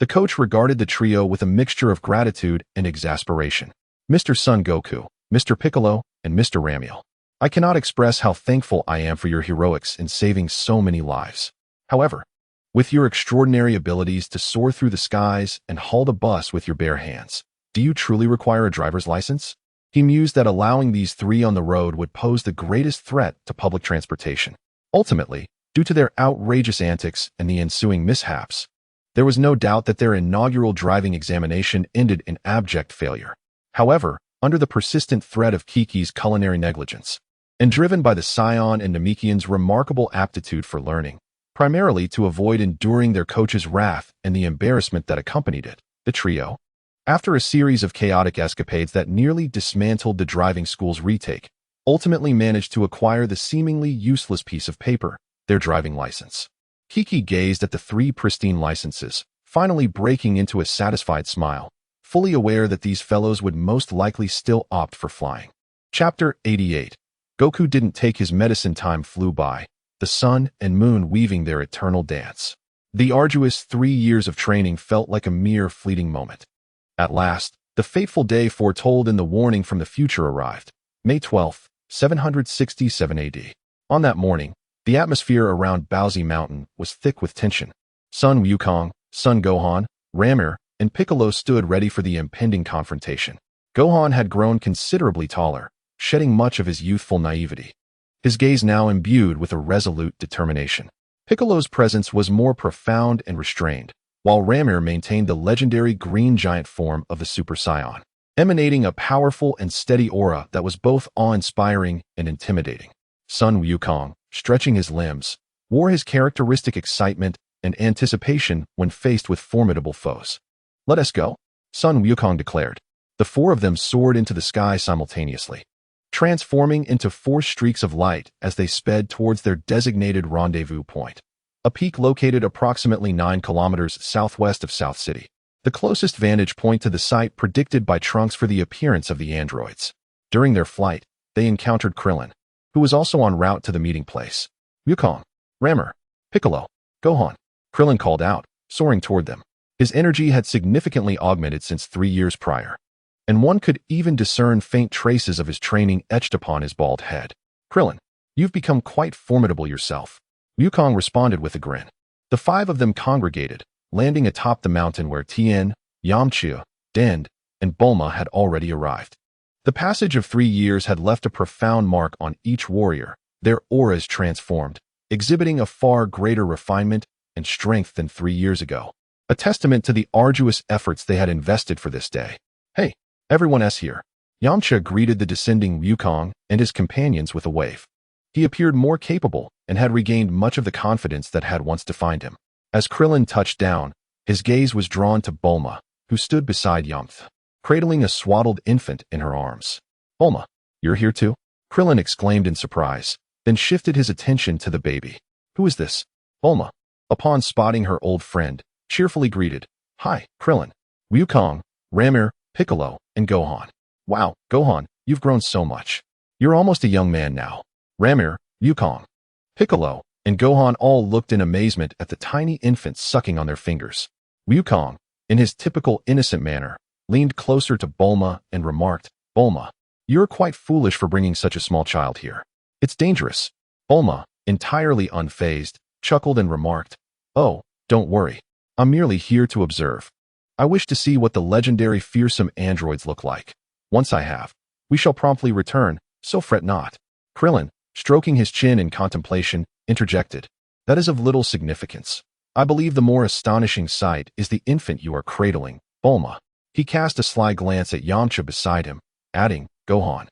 the coach regarded the trio with a mixture of gratitude and exasperation. "Mr. Son Goku, Mr. Piccolo, and Mr. Ramiel. I cannot express how thankful I am for your heroics in saving so many lives. However, with your extraordinary abilities to soar through the skies and haul the bus with your bare hands, do you truly require a driver's license? He mused that allowing these three on the road would pose the greatest threat to public transportation. Ultimately, due to their outrageous antics and the ensuing mishaps, there was no doubt that their inaugural driving examination ended in abject failure. However, under the persistent threat of Kiki's culinary negligence, and driven by the Scion and Namekian's remarkable aptitude for learning, primarily to avoid enduring their coach's wrath and the embarrassment that accompanied it, the trio, after a series of chaotic escapades that nearly dismantled the driving school's retake, ultimately managed to acquire the seemingly useless piece of paper, their driving license. Kiki gazed at the three pristine licenses, finally breaking into a satisfied smile, fully aware that these fellows would most likely still opt for flying. Chapter 88. Goku didn't take his medicine. Time flew by, the sun and moon weaving their eternal dance. The arduous 3 years of training felt like a mere fleeting moment. At last, the fateful day foretold in the warning from the future arrived, May 12, 767 AD. On that morning, the atmosphere around Baozi Mountain was thick with tension. Son Wukong, Son Gohan, Ramir, and Piccolo stood ready for the impending confrontation. Gohan had grown considerably taller, shedding much of his youthful naivety, his gaze now imbued with a resolute determination. Piccolo's presence was more profound and restrained, while Ramir maintained the legendary green giant form of the Super Saiyan, emanating a powerful and steady aura that was both awe-inspiring and intimidating. Son Wukong, stretching his limbs, wore his characteristic excitement and anticipation when faced with formidable foes. "Let us go," Son Wukong declared. The four of them soared into the sky simultaneously, transforming into 4 streaks of light as they sped towards their designated rendezvous point, a peak located approximately 9 kilometers southwest of South City, the closest vantage point to the site predicted by Trunks for the appearance of the androids. During their flight, they encountered Krillin, who was also en route to the meeting place. "Wukong, Ramir, Piccolo, Gohan," Krillin called out, soaring toward them. His energy had significantly augmented since 3 years prior, and one could even discern faint traces of his training etched upon his bald head. "Krillin, you've become quite formidable yourself," Wukong responded with a grin. The 5 of them congregated, landing atop the mountain where Tien, Yamcha, Dend, and Bulma had already arrived. The passage of 3 years had left a profound mark on each warrior, their auras transformed, exhibiting a far greater refinement and strength than 3 years ago, a testament to the arduous efforts they had invested for this day. "Hey, everyone else here." Yamcha greeted the descending Wukong and his companions with a wave. He appeared more capable and had regained much of the confidence that had once defined him. As Krillin touched down, his gaze was drawn to Bulma, who stood beside Yamcha, cradling a swaddled infant in her arms. "Bulma, you're here too?" Krillin exclaimed in surprise, then shifted his attention to the baby. "Who is this?" Bulma, upon spotting her old friend, cheerfully greeted, "Hi, Krillin, Wukong, Ramir, Piccolo, and Gohan." "Wow, Gohan, you've grown so much. You're almost a young man now." Ramir, Wukong, Piccolo, and Gohan all looked in amazement at the tiny infant sucking on their fingers. Wukong, in his typical innocent manner, leaned closer to Bulma and remarked, "Bulma, you're quite foolish for bringing such a small child here. It's dangerous." Bulma, entirely unfazed, chuckled and remarked, "Oh, don't worry. I'm merely here to observe. I wish to see what the legendary fearsome androids look like. Once I have, we shall promptly return, so fret not." Krillin, stroking his chin in contemplation, interjected, "That is of little significance. I believe the more astonishing sight is the infant you are cradling, Bulma." He cast a sly glance at Yamcha beside him, adding, "Gohan,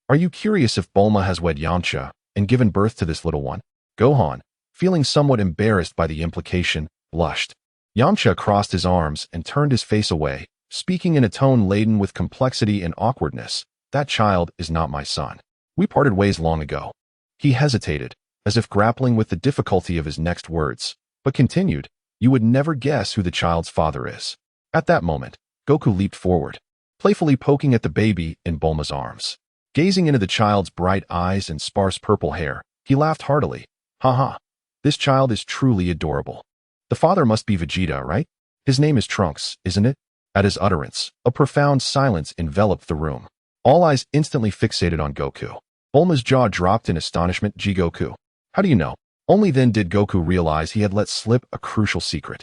are you curious if Bulma has wed Yamcha and given birth to this little one?" Gohan, feeling somewhat embarrassed by the implication, blushed. Yamcha crossed his arms and turned his face away, speaking in a tone laden with complexity and awkwardness. "That child is not my son. We parted ways long ago." He hesitated, as if grappling with the difficulty of his next words, but continued, "You would never guess who the child's father is." At that moment, Goku leaped forward, playfully poking at the baby in Bulma's arms. Gazing into the child's bright eyes and sparse purple hair, he laughed heartily. "Ha, this child is truly adorable. The father must be Vegeta, right? His name is Trunks, isn't it?" At his utterance, a profound silence enveloped the room. All eyes instantly fixated on Goku. Bulma's jaw dropped in astonishment. Goku. How do you know? Only then did Goku realize he had let slip a crucial secret.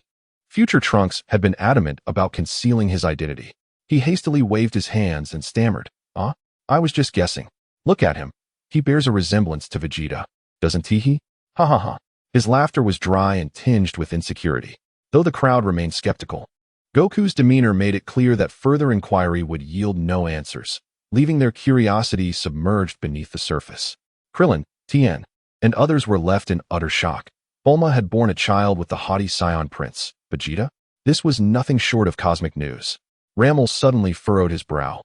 Future Trunks had been adamant about concealing his identity. He hastily waved his hands and stammered, I was just guessing. Look at him. He bears a resemblance to Vegeta. Doesn't he? Ha ha ha. His laughter was dry and tinged with insecurity, though the crowd remained skeptical. Goku's demeanor made it clear that further inquiry would yield no answers, leaving their curiosity submerged beneath the surface. Krillin, Tien, and others were left in utter shock. Bulma had borne a child with the haughty Scion Prince, Vegeta? This was nothing short of cosmic news. Ramel suddenly furrowed his brow.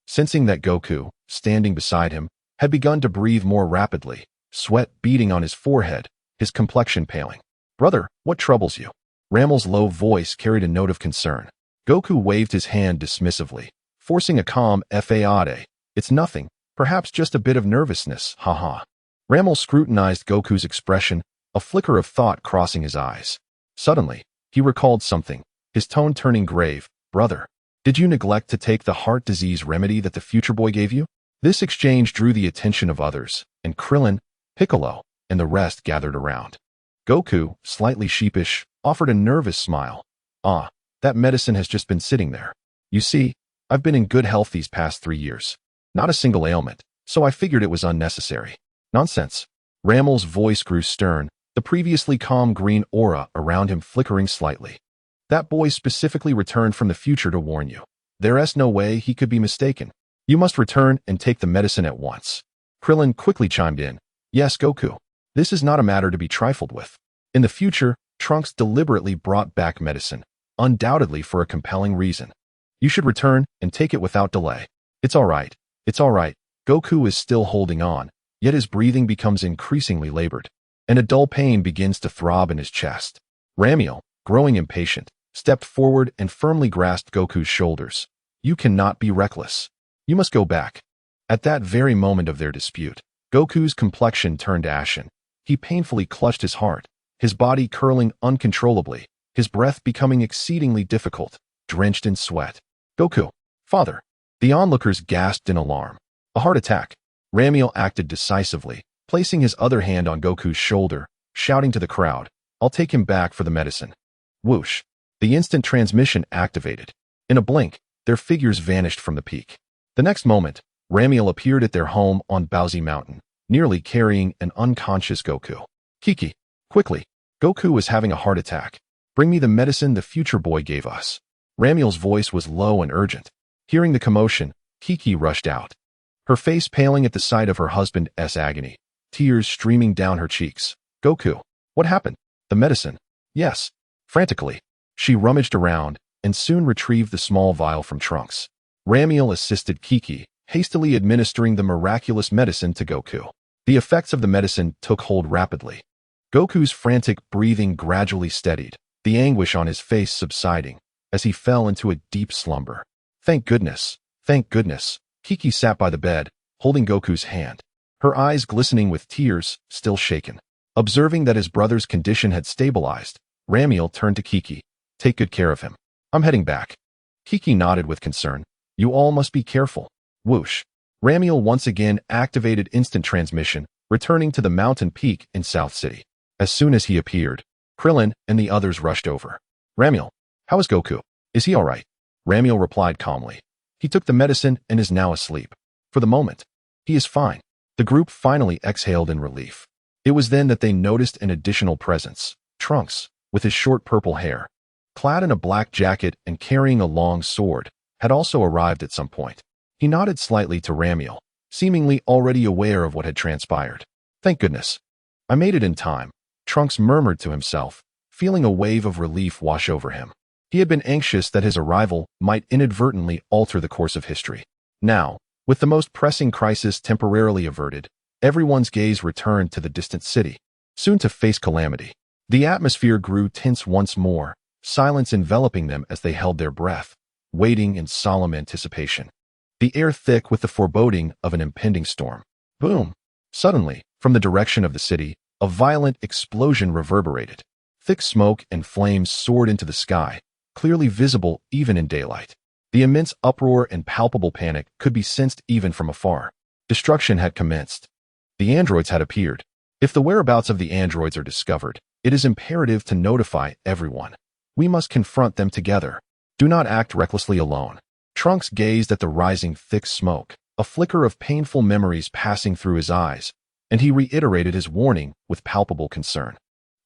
Sensing that Goku, standing beside him, had begun to breathe more rapidly, sweat beading on his forehead, his complexion paling. Brother, what troubles you? Ramel's low voice carried a note of concern. Goku waved his hand dismissively, forcing a calm "Fade. It's nothing, perhaps just a bit of nervousness, haha." Ramel scrutinized Goku's expression, a flicker of thought crossing his eyes. Suddenly, he recalled something, his tone turning grave. Brother, did you neglect to take the heart disease remedy that the future boy gave you? This exchange drew the attention of others, and Krillin, Piccolo, and the rest gathered around. Goku, slightly sheepish, offered a nervous smile. That medicine has just been sitting there. You see, I've been in good health these past 3 years. Not a single ailment, so I figured it was unnecessary. Nonsense. Ramel's voice grew stern, the previously calm green aura around him flickering slightly. That boy specifically returned from the future to warn you. There's no way he could be mistaken. You must return and take the medicine at once. Krillin quickly chimed in. Yes, Goku. This is not a matter to be trifled with. In the future, Trunks deliberately brought back medicine, undoubtedly for a compelling reason. You should return and take it without delay. It's all right. It's all right. Goku is still holding on, yet his breathing becomes increasingly labored, and a dull pain begins to throb in his chest. Ramel, growing impatient, stepped forward and firmly grasped Goku's shoulders. You cannot be reckless. You must go back. At that very moment of their dispute, Goku's complexion turned ashen. He painfully clutched his heart, his body curling uncontrollably, his breath becoming exceedingly difficult, drenched in sweat. Goku, father. The onlookers gasped in alarm. A heart attack. Ramel acted decisively, placing his other hand on Goku's shoulder, shouting to the crowd, I'll take him back for the medicine. Whoosh. The instant transmission activated. In a blink, their figures vanished from the peak. The next moment, Ramel appeared at their home on Baozi Mountain, nearly carrying an unconscious Goku. Kiki, quickly. Goku is having a heart attack. Bring me the medicine the future boy gave us. Ramel's voice was low and urgent. Hearing the commotion, Kiki rushed out. Her face paling at the sight of her husband's agony, tears streaming down her cheeks. Goku, what happened? The medicine. Yes. Frantically, she rummaged around and soon retrieved the small vial from Trunks. Ramel assisted Kiki, hastily administering the miraculous medicine to Goku. The effects of the medicine took hold rapidly. Goku's frantic breathing gradually steadied, the anguish on his face subsiding as he fell into a deep slumber. Thank goodness. Thank goodness. Kiki sat by the bed, holding Goku's hand, her eyes glistening with tears still shaken. Observing that his brother's condition had stabilized, Ramel turned to Kiki. Take good care of him. I'm heading back. Kiki nodded with concern. You all must be careful. Whoosh. Ramel once again activated instant transmission, returning to the mountain peak in South City. As soon as he appeared, Krillin and the others rushed over. Ramel, how is Goku? Is he all right? Ramel replied calmly. He took the medicine and is now asleep. For the moment, he is fine. The group finally exhaled in relief. It was then that they noticed an additional presence. Trunks, with his short purple hair, clad in a black jacket and carrying a long sword, had also arrived at some point. He nodded slightly to Ramel, seemingly already aware of what had transpired. Thank goodness. I made it in time, Trunks murmured to himself, feeling a wave of relief wash over him. He had been anxious that his arrival might inadvertently alter the course of history. Now, with the most pressing crisis temporarily averted, everyone's gaze returned to the distant city, soon to face calamity. The atmosphere grew tense once more, silence enveloping them as they held their breath, waiting in solemn anticipation. The air thick with the foreboding of an impending storm. Boom! Suddenly, from the direction of the city, a violent explosion reverberated. Thick smoke and flames soared into the sky, clearly visible even in daylight. The immense uproar and palpable panic could be sensed even from afar. Destruction had commenced. The androids had appeared. If the whereabouts of the androids are discovered, it is imperative to notify everyone. We must confront them together. Do not act recklessly alone. Trunks gazed at the rising thick smoke, a flicker of painful memories passing through his eyes, and he reiterated his warning with palpable concern.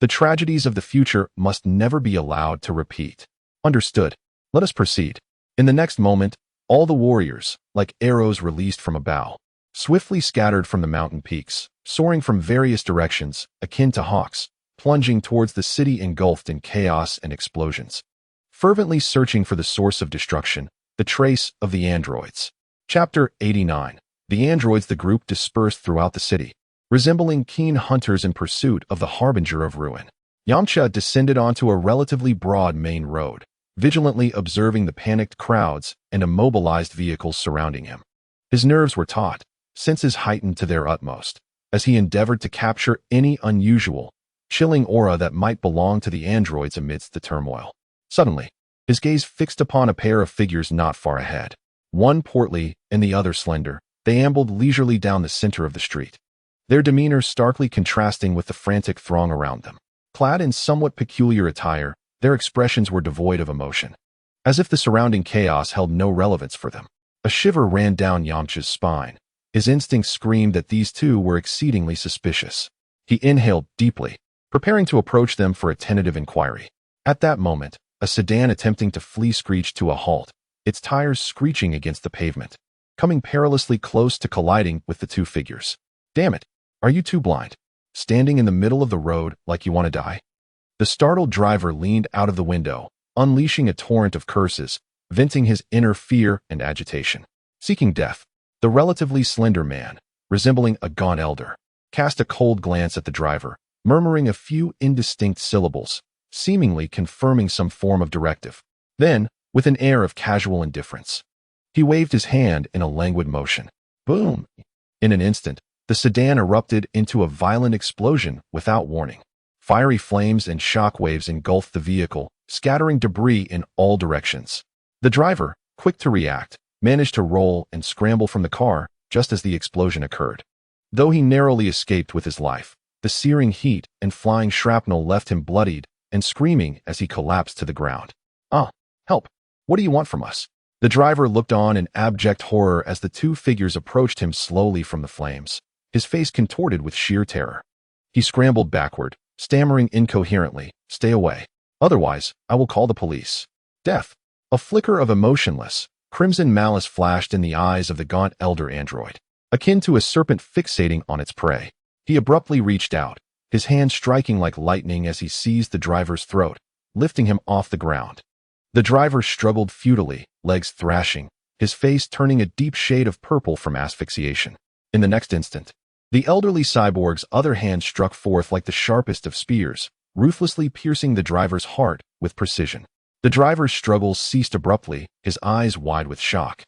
The tragedies of the future must never be allowed to repeat. Understood. Let us proceed. In the next moment, all the warriors, like arrows released from a bow, swiftly scattered from the mountain peaks, soaring from various directions, akin to hawks, plunging towards the city engulfed in chaos and explosions. Fervently searching for the source of destruction, the trace of the androids. Chapter 89. The androids. The group dispersed throughout the city, resembling keen hunters in pursuit of the harbinger of ruin. Yamcha descended onto a relatively broad main road, vigilantly observing the panicked crowds and immobilized vehicles surrounding him. His nerves were taut, senses heightened to their utmost, as he endeavored to capture any unusual, chilling aura that might belong to the androids amidst the turmoil. Suddenly, his gaze fixed upon a pair of figures not far ahead. One portly and the other slender, they ambled leisurely down the center of the street, their demeanor starkly contrasting with the frantic throng around them. Clad in somewhat peculiar attire, their expressions were devoid of emotion, as if the surrounding chaos held no relevance for them. A shiver ran down Yamcha's spine. His instincts screamed that these two were exceedingly suspicious. He inhaled deeply, preparing to approach them for a tentative inquiry. At that moment, a sedan attempting to flee screeched to a halt, its tires screeching against the pavement, coming perilously close to colliding with the two figures. Damn it, are you two blind? Standing in the middle of the road like you want to die? The startled driver leaned out of the window, unleashing a torrent of curses, venting his inner fear and agitation. Seeking death, the relatively slender man, resembling a gaunt elder, cast a cold glance at the driver, murmuring a few indistinct syllables, seemingly confirming some form of directive. Then, with an air of casual indifference, he waved his hand in a languid motion. Boom! In an instant, the sedan erupted into a violent explosion without warning. Fiery flames and shock waves engulfed the vehicle, scattering debris in all directions. The driver, quick to react, managed to roll and scramble from the car just as the explosion occurred. Though he narrowly escaped with his life, the searing heat and flying shrapnel left him bloodied and screaming as he collapsed to the ground. Help! What do you want from us? The driver looked on in abject horror as the two figures approached him slowly from the flames, his face contorted with sheer terror. He scrambled backward, stammering incoherently, "Stay away. Otherwise, I will call the police." Death. A flicker of emotionless, crimson malice flashed in the eyes of the gaunt elder android, akin to a serpent fixating on its prey. He abruptly reached out, his hand striking like lightning as he seized the driver's throat, lifting him off the ground. The driver struggled futilely, legs thrashing, his face turning a deep shade of purple from asphyxiation. In the next instant, the elderly cyborg's other hand struck forth like the sharpest of spears, ruthlessly piercing the driver's heart with precision. The driver's struggles ceased abruptly, his eyes wide with shock,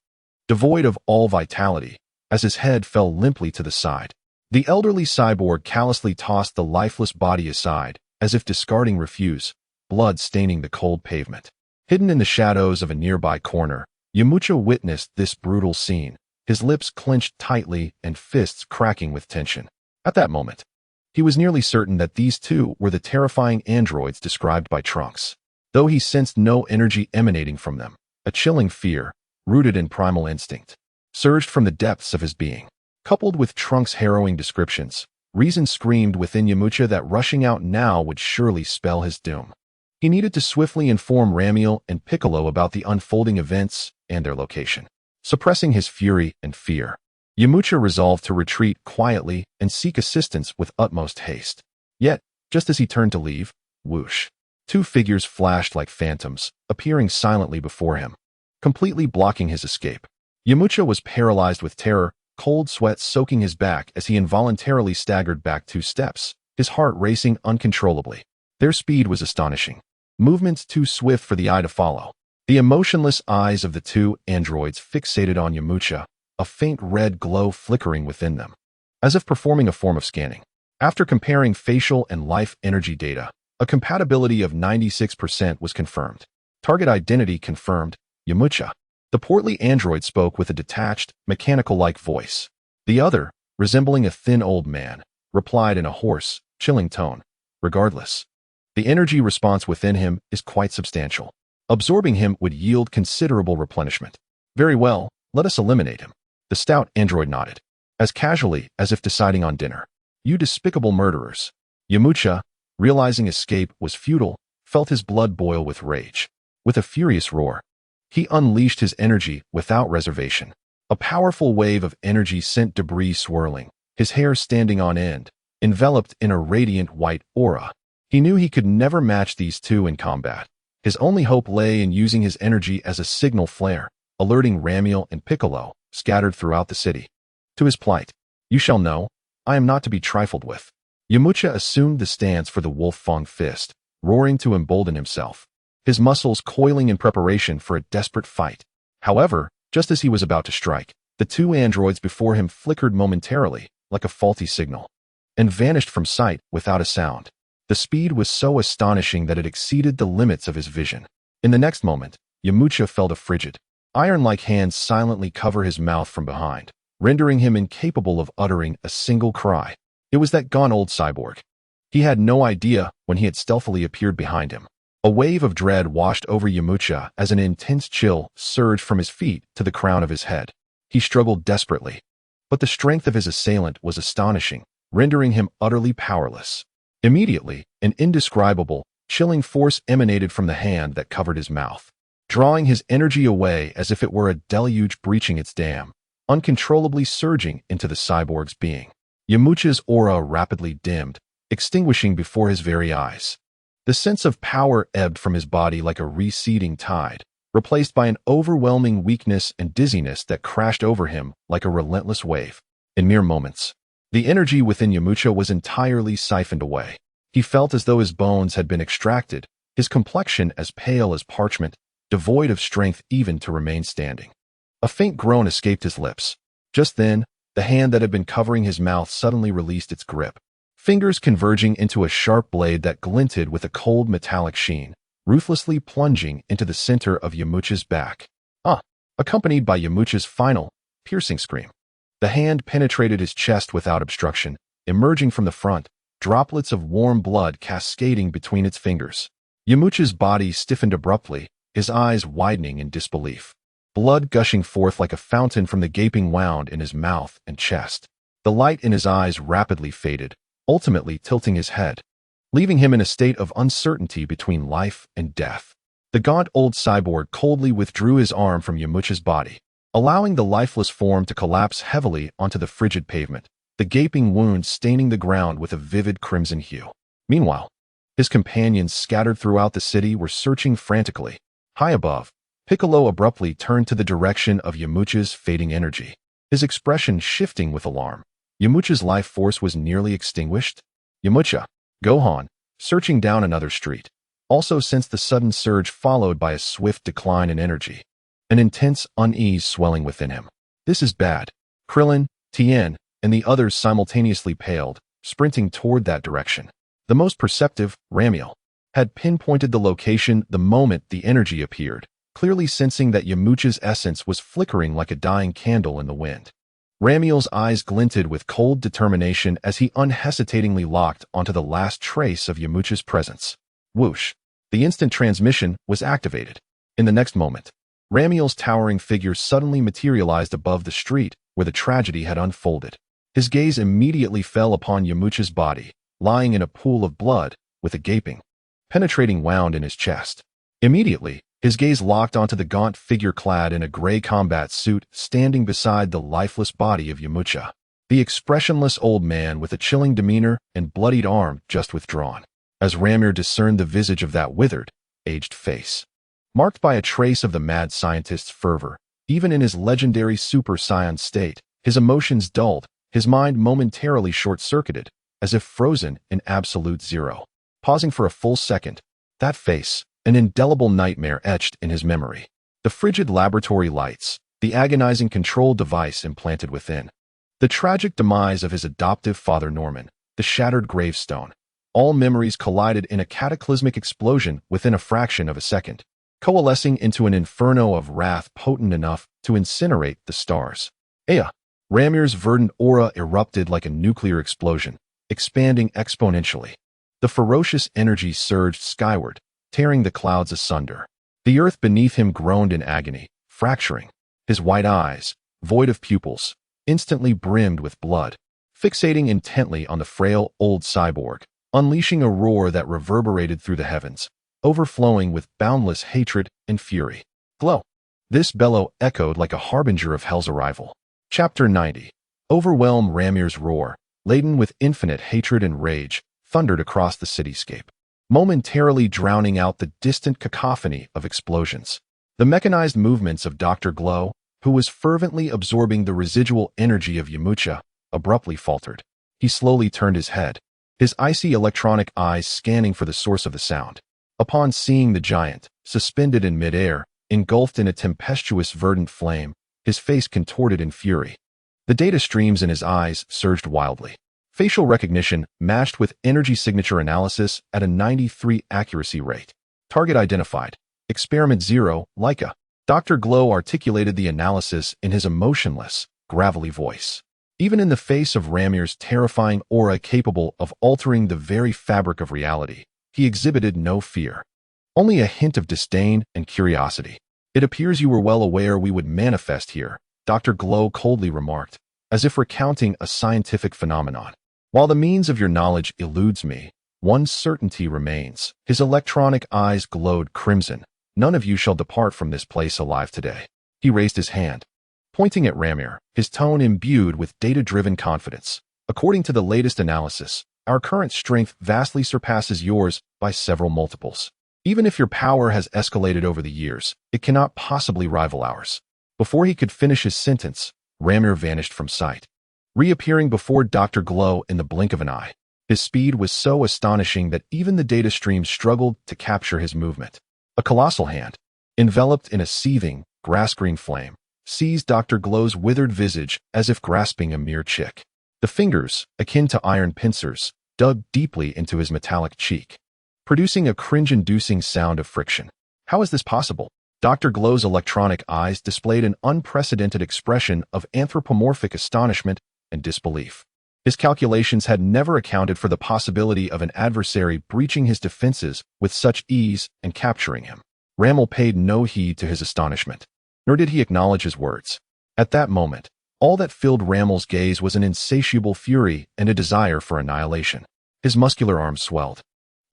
devoid of all vitality, as his head fell limply to the side. The elderly cyborg callously tossed the lifeless body aside, as if discarding refuse, blood staining the cold pavement. Hidden in the shadows of a nearby corner, Yamcha witnessed this brutal scene, his lips clenched tightly and fists cracking with tension. At that moment, he was nearly certain that these two were the terrifying androids described by Trunks. Though he sensed no energy emanating from them, a chilling fear, rooted in primal instinct, surged from the depths of his being. Coupled with Trunks' harrowing descriptions, reason screamed within Yamcha that rushing out now would surely spell his doom. He needed to swiftly inform Ramiel and Piccolo about the unfolding events and their location. Suppressing his fury and fear, Yamcha resolved to retreat quietly and seek assistance with utmost haste. Yet, just as he turned to leave, whoosh, two figures flashed like phantoms, appearing silently before him, completely blocking his escape. Yamcha was paralyzed with terror, cold sweat soaking his back as he involuntarily staggered back 2 steps, his heart racing uncontrollably. Their speed was astonishing, movements too swift for the eye to follow. The emotionless eyes of the two androids fixated on Yamcha, a faint red glow flickering within them, as if performing a form of scanning. After comparing facial and life energy data, a compatibility of 96% was confirmed. Target identity confirmed, Yamcha. The portly android spoke with a detached, mechanical-like voice. The other, resembling a thin old man, replied in a hoarse, chilling tone. Regardless, the energy response within him is quite substantial. Absorbing him would yield considerable replenishment. Very well, let us eliminate him. The stout android nodded, as casually as if deciding on dinner. You despicable murderers. Yamcha, realizing escape was futile, felt his blood boil with rage. With a furious roar, he unleashed his energy without reservation. A powerful wave of energy sent debris swirling, his hair standing on end, enveloped in a radiant white aura. He knew he could never match these two in combat. His only hope lay in using his energy as a signal flare, alerting Ramiel and Piccolo, scattered throughout the city. To his plight, you shall know, I am not to be trifled with. Yamcha assumed the stance for the Wolf-Fang fist, roaring to embolden himself, his muscles coiling in preparation for a desperate fight. However, just as he was about to strike, the two androids before him flickered momentarily, like a faulty signal, and vanished from sight without a sound. The speed was so astonishing that it exceeded the limits of his vision. In the next moment, Yamcha felt a frigid, iron-like hand silently cover his mouth from behind, rendering him incapable of uttering a single cry. It was that gaunt old cyborg. He had no idea when he had stealthily appeared behind him. A wave of dread washed over Yamcha as an intense chill surged from his feet to the crown of his head. He struggled desperately, but the strength of his assailant was astonishing, rendering him utterly powerless. Immediately, an indescribable, chilling force emanated from the hand that covered his mouth, drawing his energy away as if it were a deluge breaching its dam, uncontrollably surging into the cyborg's being. Yamcha's aura rapidly dimmed, extinguishing before his very eyes. The sense of power ebbed from his body like a receding tide, replaced by an overwhelming weakness and dizziness that crashed over him like a relentless wave. In mere moments, the energy within Yamcha was entirely siphoned away. He felt as though his bones had been extracted, his complexion as pale as parchment, devoid of strength even to remain standing. A faint groan escaped his lips. Just then, the hand that had been covering his mouth suddenly released its grip, fingers converging into a sharp blade that glinted with a cold metallic sheen, ruthlessly plunging into the center of Yamcha's back. Accompanied by Yamcha's final, piercing scream. The hand penetrated his chest without obstruction, emerging from the front, droplets of warm blood cascading between its fingers. Yamcha's body stiffened abruptly, his eyes widening in disbelief. Blood gushing forth like a fountain from the gaping wound in his mouth and chest. The light in his eyes rapidly faded, ultimately tilting his head, leaving him in a state of uncertainty between life and death. The gaunt old cyborg coldly withdrew his arm from Yamcha's body, allowing the lifeless form to collapse heavily onto the frigid pavement, the gaping wound staining the ground with a vivid crimson hue. Meanwhile, his companions scattered throughout the city were searching frantically. High above, Piccolo abruptly turned to the direction of Yamcha's fading energy, his expression shifting with alarm. Yamcha's life force was nearly extinguished. Yamcha, Gohan, searching down another street, also sensed the sudden surge followed by a swift decline in energy. An intense unease swelling within him. This is bad. Krillin, Tien, and the others simultaneously paled, sprinting toward that direction. The most perceptive, Ramiel, had pinpointed the location the moment the energy appeared, clearly sensing that Yamcha's essence was flickering like a dying candle in the wind. Ramiel's eyes glinted with cold determination as he unhesitatingly locked onto the last trace of Yamcha's presence. Whoosh! The instant transmission was activated. In the next moment, Ramiel's towering figure suddenly materialized above the street where the tragedy had unfolded. His gaze immediately fell upon Yamcha's body, lying in a pool of blood, with a gaping, penetrating wound in his chest. Immediately, his gaze locked onto the gaunt figure clad in a gray combat suit standing beside the lifeless body of Yamcha, the expressionless old man with a chilling demeanor and bloodied arm just withdrawn. As Ramiel discerned the visage of that withered, aged face, marked by a trace of the mad scientist's fervor, even in his legendary Super Saiyan state, his emotions dulled, his mind momentarily short-circuited, as if frozen in absolute zero. Pausing for a full second, that face, an indelible nightmare etched in his memory. The frigid laboratory lights, the agonizing control device implanted within, the tragic demise of his adoptive father Norman, the shattered gravestone. All memories collided in a cataclysmic explosion within a fraction of a second. coalescing into an inferno of wrath potent enough to incinerate the stars. Aya! Ramir's verdant aura erupted like a nuclear explosion, expanding exponentially. The ferocious energy surged skyward, tearing the clouds asunder. The earth beneath him groaned in agony, fracturing. His white eyes, void of pupils, instantly brimmed with blood, fixating intently on the frail old cyborg, unleashing a roar that reverberated through the heavens, overflowing with boundless hatred and fury. Glow! This bellow echoed like a harbinger of hell's arrival. Chapter 90. Overwhelm. Ramir's roar, laden with infinite hatred and rage, thundered across the cityscape, momentarily drowning out the distant cacophony of explosions. The mechanized movements of Dr. Glow, who was fervently absorbing the residual energy of Yamcha, abruptly faltered. He slowly turned his head, his icy electronic eyes scanning for the source of the sound. Upon seeing the giant, suspended in midair, engulfed in a tempestuous verdant flame, his face contorted in fury. The data streams in his eyes surged wildly. Facial recognition matched with energy signature analysis at a 93 accuracy rate. Target identified. Experiment 0, Laika. Dr. Glow articulated the analysis in his emotionless, gravelly voice. Even in the face of Ramir's terrifying aura capable of altering the very fabric of reality, he exhibited no fear. Only a hint of disdain and curiosity. It appears you were well aware we would manifest here, Dr. Glow coldly remarked, as if recounting a scientific phenomenon. While the means of your knowledge eludes me, one certainty remains. His electronic eyes glowed crimson. None of you shall depart from this place alive today. He raised his hand, pointing at Ramir, his tone imbued with data-driven confidence. According to the latest analysis, our current strength vastly surpasses yours by several multiples. Even if your power has escalated over the years, it cannot possibly rival ours. Before he could finish his sentence, Ramir vanished from sight, reappearing before Dr. Glow in the blink of an eye. His speed was so astonishing that even the data stream struggled to capture his movement. A colossal hand, enveloped in a seething, grass-green flame, seized Dr. Glow's withered visage as if grasping a mere chick. The fingers, akin to iron pincers, dug deeply into his metallic cheek, producing a cringe-inducing sound of friction. How is this possible? Dr. Glow's electronic eyes displayed an unprecedented expression of anthropomorphic astonishment and disbelief. His calculations had never accounted for the possibility of an adversary breaching his defenses with such ease and capturing him. Ramil paid no heed to his astonishment, nor did he acknowledge his words. At that moment, all that filled Ramil's gaze was an insatiable fury and a desire for annihilation. His muscular arms swelled,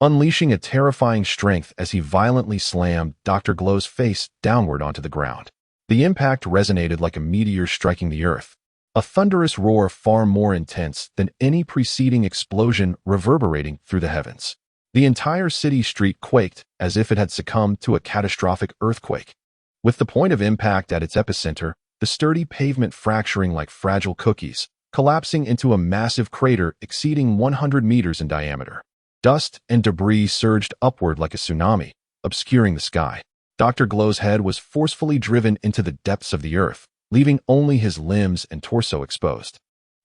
unleashing a terrifying strength as he violently slammed Dr. Glow's face downward onto the ground. The impact resonated like a meteor striking the earth, a thunderous roar far more intense than any preceding explosion reverberating through the heavens. The entire city street quaked as if it had succumbed to a catastrophic earthquake. With the point of impact at its epicenter, the sturdy pavement fracturing like fragile cookies, collapsing into a massive crater exceeding 100 meters in diameter. Dust and debris surged upward like a tsunami, obscuring the sky. Dr. Glow's head was forcefully driven into the depths of the earth, leaving only his limbs and torso exposed,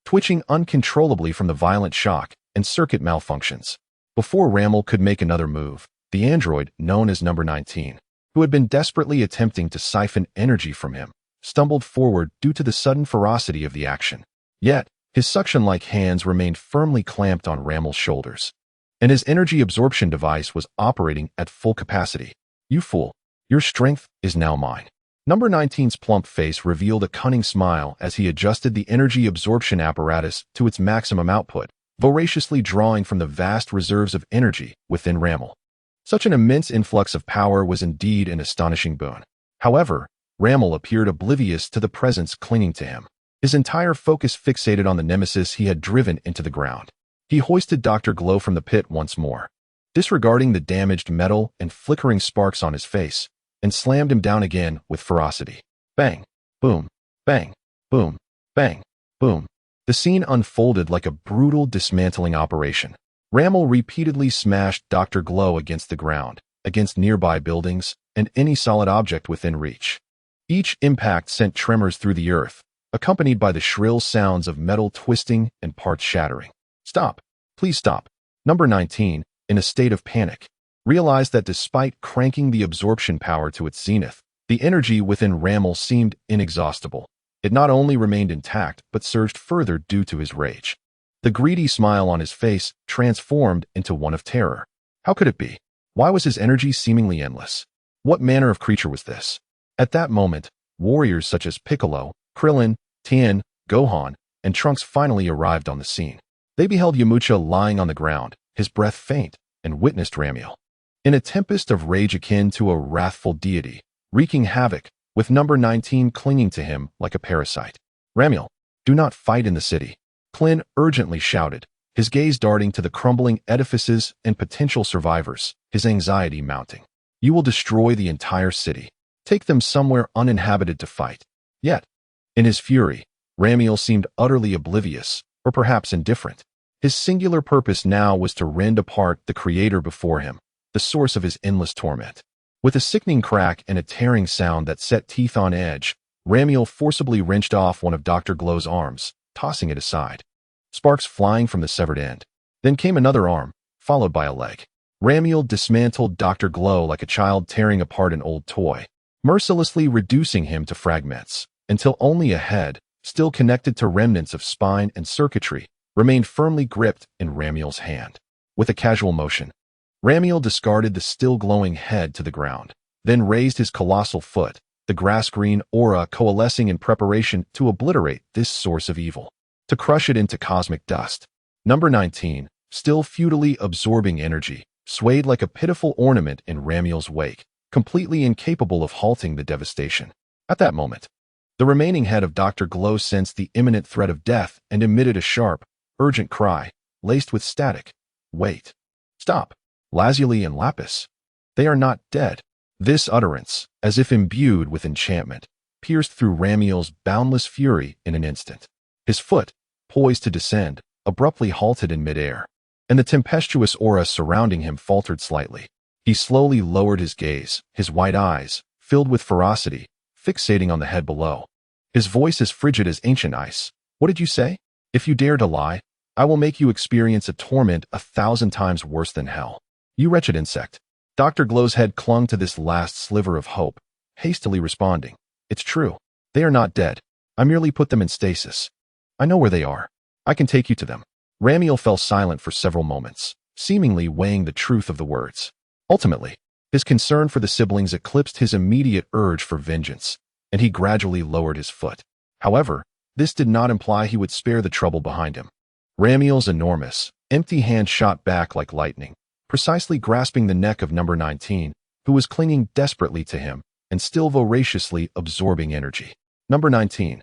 twitching uncontrollably from the violent shock and circuit malfunctions. Before Ramil could make another move, the android, known as Number 19, who had been desperately attempting to siphon energy from him, stumbled forward due to the sudden ferocity of the action. Yet, his suction-like hands remained firmly clamped on Ramil's shoulders, and his energy absorption device was operating at full capacity. You fool, your strength is now mine. Number 19's plump face revealed a cunning smile as he adjusted the energy absorption apparatus to its maximum output, voraciously drawing from the vast reserves of energy within Ramil. Such an immense influx of power was indeed an astonishing boon. However, Ramil appeared oblivious to the presence clinging to him, his entire focus fixated on the nemesis he had driven into the ground. He hoisted Dr. Glow from the pit once more, disregarding the damaged metal and flickering sparks on his face, and slammed him down again with ferocity. Bang, boom, bang, boom, bang, boom. The scene unfolded like a brutal dismantling operation. Ramil repeatedly smashed Dr. Glow against the ground, against nearby buildings, and any solid object within reach. Each impact sent tremors through the earth, accompanied by the shrill sounds of metal twisting and parts shattering. Stop. Please stop. Number 19, in a state of panic, realized that despite cranking the absorption power to its zenith, the energy within Ramil seemed inexhaustible. It not only remained intact, but surged further due to his rage. The greedy smile on his face transformed into one of terror. How could it be? Why was his energy seemingly endless? What manner of creature was this? At that moment, warriors such as Piccolo, Krillin, Tien, Gohan, and Trunks finally arrived on the scene. They beheld Yamcha lying on the ground, his breath faint, and witnessed Ramil. In a tempest of rage akin to a wrathful deity, wreaking havoc, with number 19 clinging to him like a parasite. Ramil, do not fight in the city. Klin urgently shouted, his gaze darting to the crumbling edifices and potential survivors, his anxiety mounting. You will destroy the entire city. Take them somewhere uninhabited to fight. Yet, in his fury, Ramil seemed utterly oblivious, or perhaps indifferent. His singular purpose now was to rend apart the creator before him, the source of his endless torment. With a sickening crack and a tearing sound that set teeth on edge, Ramil forcibly wrenched off one of Dr. Glow's arms, tossing it aside. Sparks flying from the severed end. Then came another arm, followed by a leg. Ramil dismantled Dr. Glow like a child tearing apart an old toy, mercilessly reducing him to fragments, until only a head, still connected to remnants of spine and circuitry, remained firmly gripped in Ramil's hand. With a casual motion, Ramil discarded the still glowing head to the ground, then raised his colossal foot, the grass-green aura coalescing in preparation to obliterate this source of evil, to crush it into cosmic dust. Number 19, still futilely absorbing energy, swayed like a pitiful ornament in Ramil's wake, completely incapable of halting the devastation. At that moment, the remaining head of Dr. Glow sensed the imminent threat of death and emitted a sharp, urgent cry, laced with static. Wait. Stop. Lazuli and Lapis. They are not dead. This utterance, as if imbued with enchantment, pierced through Ramil's boundless fury in an instant. His foot, poised to descend, abruptly halted in midair, and the tempestuous aura surrounding him faltered slightly. He slowly lowered his gaze, his white eyes, filled with ferocity, fixating on the head below. His voice as frigid as ancient ice. What did you say? If you dare to lie, I will make you experience a torment 1,000 times worse than hell. You wretched insect. Dr. Glow's head clung to this last sliver of hope, hastily responding. It's true. They are not dead. I merely put them in stasis. I know where they are. I can take you to them. Ramil fell silent for several moments, seemingly weighing the truth of the words. Ultimately, his concern for the siblings eclipsed his immediate urge for vengeance, and he gradually lowered his foot. However, this did not imply he would spare the trouble behind him. Ramil's enormous, empty hand shot back like lightning, precisely grasping the neck of number 19, who was clinging desperately to him and still voraciously absorbing energy. Number 19.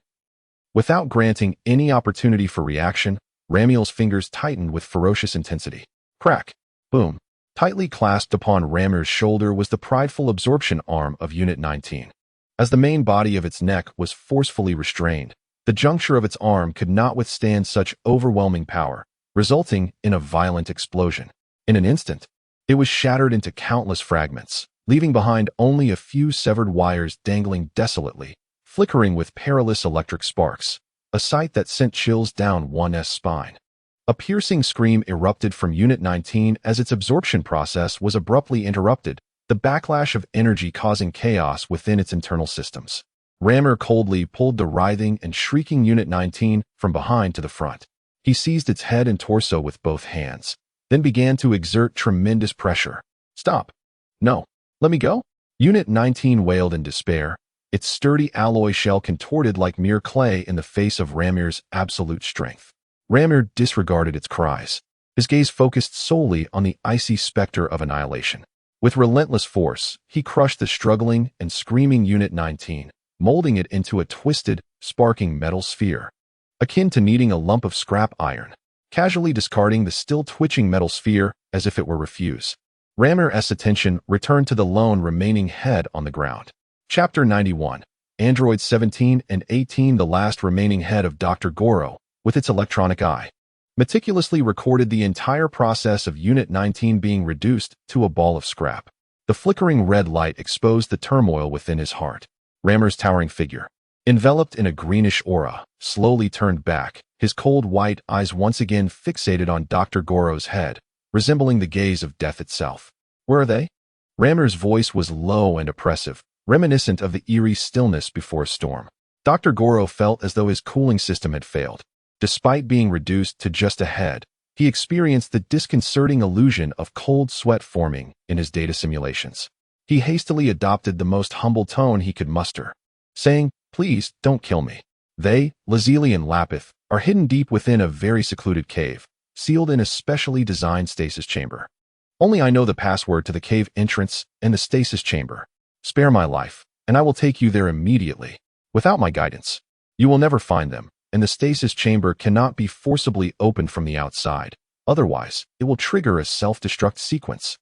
Without granting any opportunity for reaction, Ramil's fingers tightened with ferocious intensity. Crack. Boom. Tightly clasped upon Ramil's shoulder was the prideful absorption arm of Unit 19. As the main body of its neck was forcefully restrained, the juncture of its arm could not withstand such overwhelming power, resulting in a violent explosion. In an instant, it was shattered into countless fragments, leaving behind only a few severed wires dangling desolately, flickering with perilous electric sparks, a sight that sent chills down one's spine. A piercing scream erupted from Unit 19 as its absorption process was abruptly interrupted, the backlash of energy causing chaos within its internal systems. Ramir coldly pulled the writhing and shrieking Unit 19 from behind to the front. He seized its head and torso with both hands, then began to exert tremendous pressure. Stop. No. Let me go. Unit 19 wailed in despair, its sturdy alloy shell contorted like mere clay in the face of Ramir's absolute strength. Ramir disregarded its cries, his gaze focused solely on the icy specter of annihilation. With relentless force, he crushed the struggling and screaming Unit 19, molding it into a twisted, sparking metal sphere, akin to kneading a lump of scrap iron, casually discarding the still twitching metal sphere as if it were refuse. Ramir's attention returned to the lone remaining head on the ground. Chapter 91. Androids 17 and 18, the last remaining head of Dr. Gero, with its electronic eye, meticulously recorded the entire process of Unit 19 being reduced to a ball of scrap. The flickering red light exposed the turmoil within his heart. Ramir's towering figure, enveloped in a greenish aura, slowly turned back, his cold white eyes once again fixated on Dr. Gero's head, resembling the gaze of death itself. Where are they? Ramir's voice was low and oppressive, reminiscent of the eerie stillness before a storm. Dr. Gero felt as though his cooling system had failed. Despite being reduced to just a head, he experienced the disconcerting illusion of cold sweat forming in his data simulations. He hastily adopted the most humble tone he could muster, saying, "Please, don't kill me. They, Lazili and Lapith, are hidden deep within a very secluded cave, sealed in a specially designed stasis chamber. Only I know the password to the cave entrance and the stasis chamber. Spare my life, and I will take you there immediately. Without my guidance, you will never find them, and the stasis chamber cannot be forcibly opened from the outside. Otherwise, it will trigger a self-destruct sequence."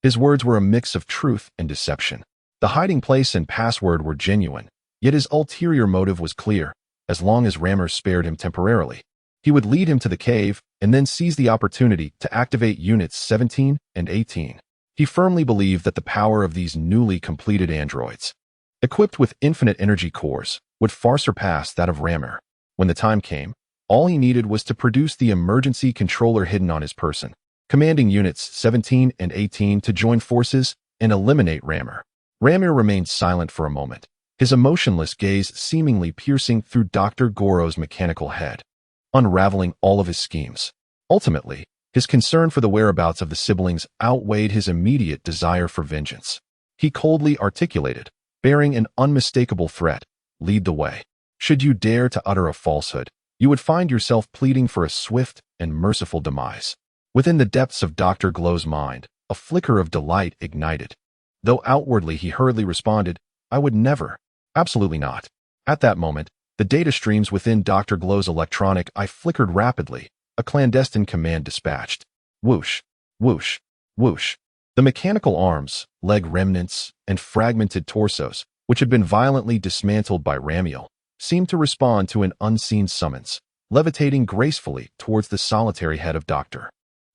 His words were a mix of truth and deception. The hiding place and password were genuine, yet his ulterior motive was clear. As long as Ramir spared him temporarily, he would lead him to the cave and then seize the opportunity to activate Units 17 and 18. He firmly believed that the power of these newly completed androids, equipped with infinite energy cores, would far surpass that of Ramir. When the time came, all he needed was to produce the emergency controller hidden on his person, commanding Units 17 and 18 to join forces and eliminate Ramir. Ramir remained silent for a moment, his emotionless gaze seemingly piercing through Dr. Gero's mechanical head, unraveling all of his schemes. Ultimately, his concern for the whereabouts of the siblings outweighed his immediate desire for vengeance. He coldly articulated, bearing an unmistakable threat, "Lead the way. Should you dare to utter a falsehood, you would find yourself pleading for a swift and merciful demise." Within the depths of Dr. Glow's mind, a flicker of delight ignited. Though outwardly he hurriedly responded, "I would never. Absolutely not." At that moment, the data streams within Dr. Glow's electronic eye flickered rapidly, a clandestine command dispatched. Whoosh, whoosh, whoosh. The mechanical arms, leg remnants, and fragmented torsos, which had been violently dismantled by Ramiel, seemed to respond to an unseen summons, levitating gracefully towards the solitary head of Dr.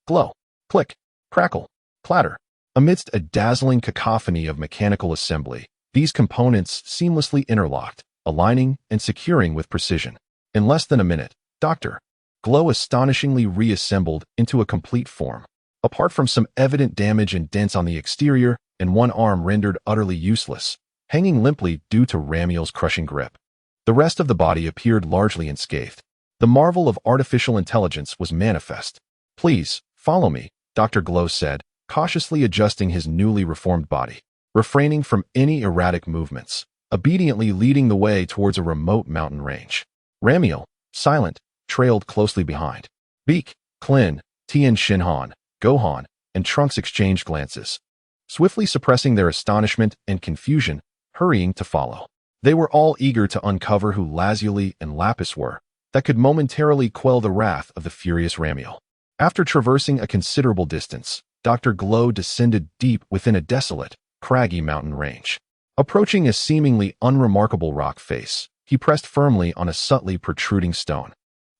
Glow. Click, crackle, clatter. Amidst a dazzling cacophony of mechanical assembly, these components seamlessly interlocked, aligning and securing with precision. In less than a minute, Dr. Glow astonishingly reassembled into a complete form. Apart from some evident damage and dents on the exterior and one arm rendered utterly useless, hanging limply due to Ramiel's crushing grip, the rest of the body appeared largely unscathed. The marvel of artificial intelligence was manifest. "Please, follow me," Dr. Glow said, cautiously adjusting his newly reformed body, refraining from any erratic movements, obediently leading the way towards a remote mountain range. Ramiel, silent, trailed closely behind. Beak, Klin, Tien Shinhan, Gohan, and Trunks exchanged glances, swiftly suppressing their astonishment and confusion, hurrying to follow. They were all eager to uncover who Lazuli and Lapis were, that could momentarily quell the wrath of the furious Ramiel. After traversing a considerable distance, Dr. Glow descended deep within a desolate, craggy mountain range. Approaching a seemingly unremarkable rock face, he pressed firmly on a subtly protruding stone.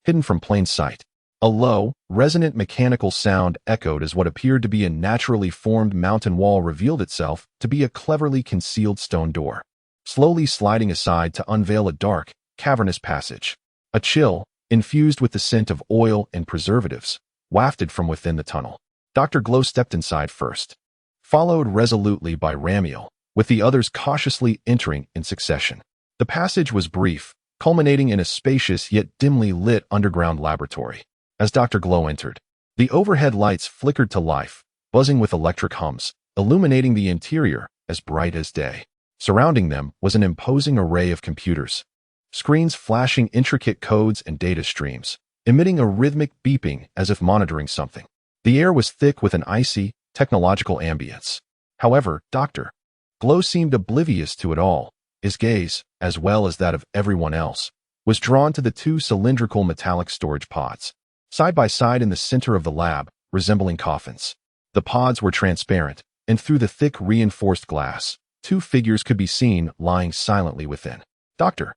Hidden from plain sight, a low, resonant mechanical sound echoed as what appeared to be a naturally formed mountain wall revealed itself to be a cleverly concealed stone door, slowly sliding aside to unveil a dark, cavernous passage. A chill, infused with the scent of oil and preservatives, wafted from within the tunnel. Dr. Glow stepped inside first, followed resolutely by Ramiel, with the others cautiously entering in succession. The passage was brief, culminating in a spacious yet dimly lit underground laboratory. As Dr. Glow entered, the overhead lights flickered to life, buzzing with electric hums, illuminating the interior as bright as day. Surrounding them was an imposing array of computers, screens flashing intricate codes and data streams, emitting a rhythmic beeping as if monitoring something. The air was thick with an icy, technological ambience. However, Dr. Glow seemed oblivious to it all. His gaze, as well as that of everyone else, was drawn to the two cylindrical metallic storage pods, side by side in the center of the lab, resembling coffins. The pods were transparent, and through the thick reinforced glass, two figures could be seen lying silently within. Dr.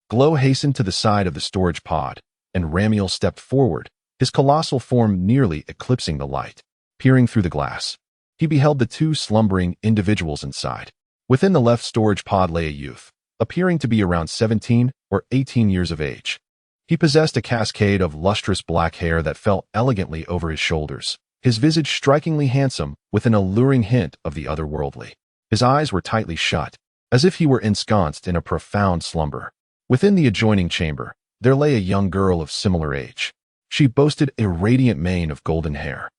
Glow hastened to the side of the storage pod, and Ramiel stepped forward, his colossal form nearly eclipsing the light. Peering through the glass, he beheld the two slumbering individuals inside. Within the left storage pod lay a youth, appearing to be around 17 or 18 years of age. He possessed a cascade of lustrous black hair that fell elegantly over his shoulders, his visage strikingly handsome with an alluring hint of the otherworldly. His eyes were tightly shut, as if he were ensconced in a profound slumber. Within the adjoining chamber, there lay a young girl of similar age. She boasted a radiant mane of golden hair.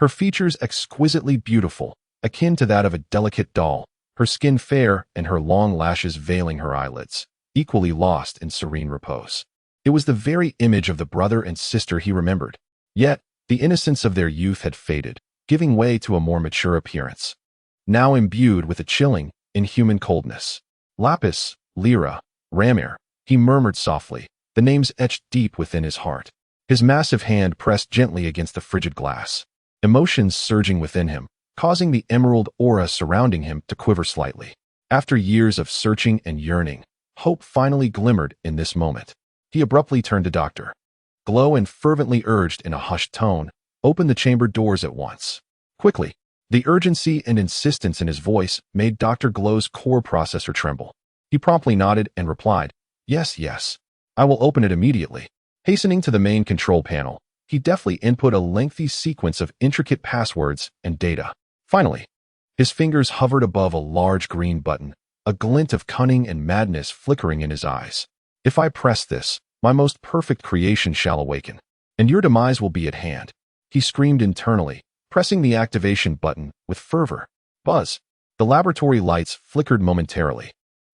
Her features exquisitely beautiful, akin to that of a delicate doll, her skin fair and her long lashes veiling her eyelids, equally lost in serene repose. It was the very image of the brother and sister he remembered. Yet, the innocence of their youth had faded, giving way to a more mature appearance, now imbued with a chilling, inhuman coldness. Lapis, Lyra, Ramir, he murmured softly, the names etched deep within his heart. His massive hand pressed gently against the frigid glass, emotions surging within him, causing the emerald aura surrounding him to quiver slightly. After years of searching and yearning, hope finally glimmered in this moment. He abruptly turned to Dr. Glow and fervently urged in a hushed tone, "Open the chamber doors at once." Quickly. The urgency and insistence in his voice made Dr. Glow's core processor tremble. He promptly nodded and replied, "Yes, yes. I will open it immediately." Hastening to the main control panel, he deftly input a lengthy sequence of intricate passwords and data. Finally, his fingers hovered above a large green button, a glint of cunning and madness flickering in his eyes. "If I press this, my most perfect creation shall awaken, and your demise will be at hand," he screamed internally, pressing the activation button with fervor. Buzz. The laboratory lights flickered momentarily.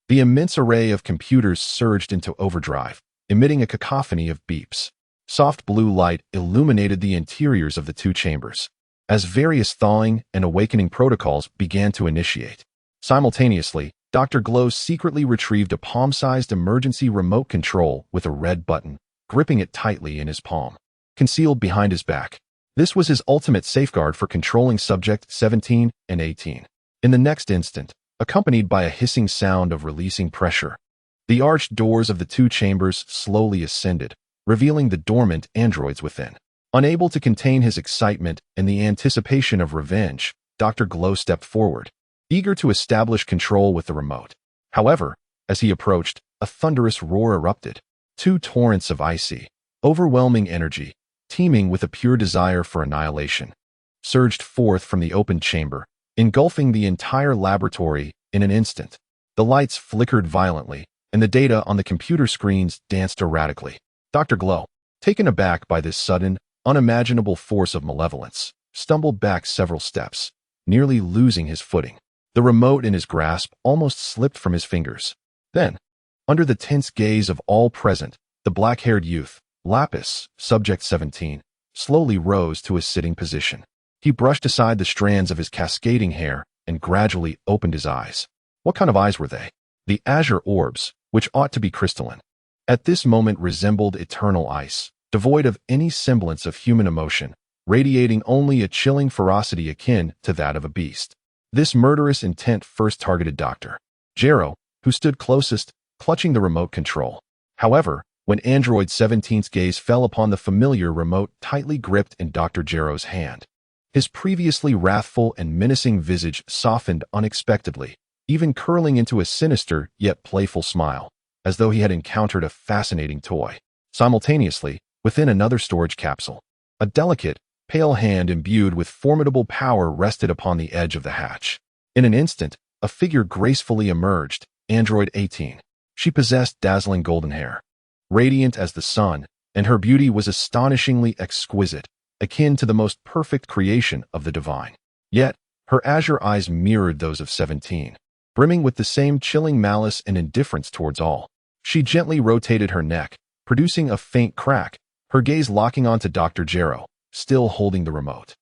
The immense array of computers surged into overdrive, emitting a cacophony of beeps. Soft blue light illuminated the interiors of the two chambers, as various thawing and awakening protocols began to initiate. Simultaneously, Dr. Glow secretly retrieved a palm-sized emergency remote control with a red button, gripping it tightly in his palm, concealed behind his back. This was his ultimate safeguard for controlling Subject 17 and 18. In the next instant, accompanied by a hissing sound of releasing pressure, the arched doors of the two chambers slowly ascended, revealing the dormant androids within. Unable to contain his excitement and the anticipation of revenge, Dr. Glow stepped forward, eager to establish control with the remote. However, as he approached, a thunderous roar erupted. Two torrents of icy, overwhelming energy, teeming with a pure desire for annihilation, surged forth from the open chamber, engulfing the entire laboratory in an instant. The lights flickered violently, and the data on the computer screens danced erratically. Dr. Glow, taken aback by this sudden, unimaginable force of malevolence, stumbled back several steps, nearly losing his footing. The remote in his grasp almost slipped from his fingers. Then, under the tense gaze of all present, the black-haired youth, Lapis, Subject 17, slowly rose to a sitting position. He brushed aside the strands of his cascading hair and gradually opened his eyes. What kind of eyes were they? The azure orbs, which ought to be crystalline, at this moment resembled eternal ice, devoid of any semblance of human emotion, radiating only a chilling ferocity akin to that of a beast. This murderous intent first targeted Dr. Gero, who stood closest, clutching the remote control. However, when Android 17's gaze fell upon the familiar remote tightly gripped in Dr. Gero's hand, his previously wrathful and menacing visage softened unexpectedly, even curling into a sinister yet playful smile, as though he had encountered a fascinating toy. Simultaneously, within another storage capsule, a delicate, pale hand imbued with formidable power rested upon the edge of the hatch. In an instant, a figure gracefully emerged, Android 18. She possessed dazzling golden hair, radiant as the sun, and her beauty was astonishingly exquisite, akin to the most perfect creation of the divine. Yet, her azure eyes mirrored those of 17, brimming with the same chilling malice and indifference towards all. She gently rotated her neck, producing a faint crack, her gaze locking onto Dr. Gero, still holding the remote.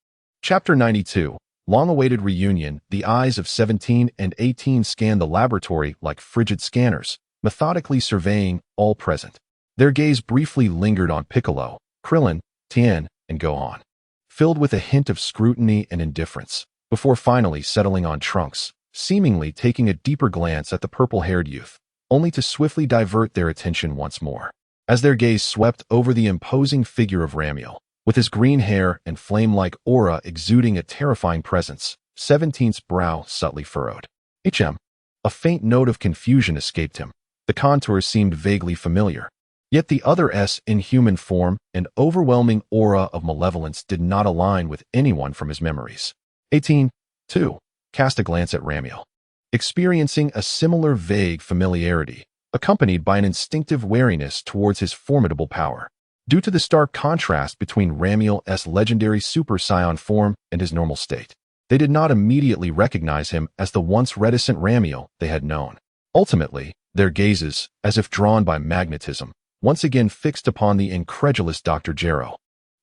Chapter 92, Long-awaited reunion. The eyes of 17 and 18 scanned the laboratory like frigid scanners, methodically surveying all present. Their gaze briefly lingered on Piccolo, Krillin, Tien, and Gohan, filled with a hint of scrutiny and indifference, before finally settling on Trunks, seemingly taking a deeper glance at the purple-haired youth, only to swiftly divert their attention once more. As their gaze swept over the imposing figure of Ramiel, with his green hair and flame-like aura exuding a terrifying presence, 17's brow subtly furrowed. A faint note of confusion escaped him. The contours seemed vaguely familiar. Yet the other S in human form and overwhelming aura of malevolence did not align with anyone from his memories. 18. 2. Cast a glance at Ramiel. Experiencing a similar vague familiarity, accompanied by an instinctive wariness towards his formidable power. Due to the stark contrast between Ramiel's legendary Super Saiyan form and his normal state, they did not immediately recognize him as the once reticent Ramiel they had known. Ultimately, their gazes, as if drawn by magnetism, once again fixed upon the incredulous Dr. Gero,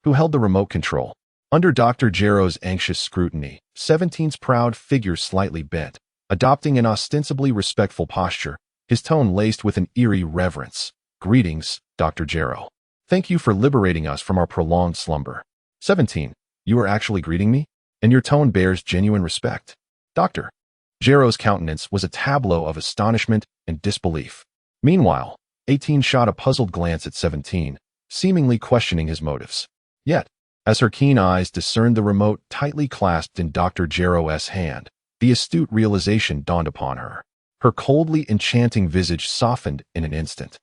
who held the remote control. Under Dr. Gero's anxious scrutiny, 17's proud figure slightly bent, adopting an ostensibly respectful posture, his tone laced with an eerie reverence. Greetings, Dr. Gero. Thank you for liberating us from our prolonged slumber. 17. You are actually greeting me? And your tone bears genuine respect. Dr. Gero's countenance was a tableau of astonishment and disbelief. Meanwhile, 18 shot a puzzled glance at 17, seemingly questioning his motives. Yet, as her keen eyes discerned the remote tightly clasped in Dr. Gero's hand, the astute realization dawned upon her. Her coldly enchanting visage softened in an instant.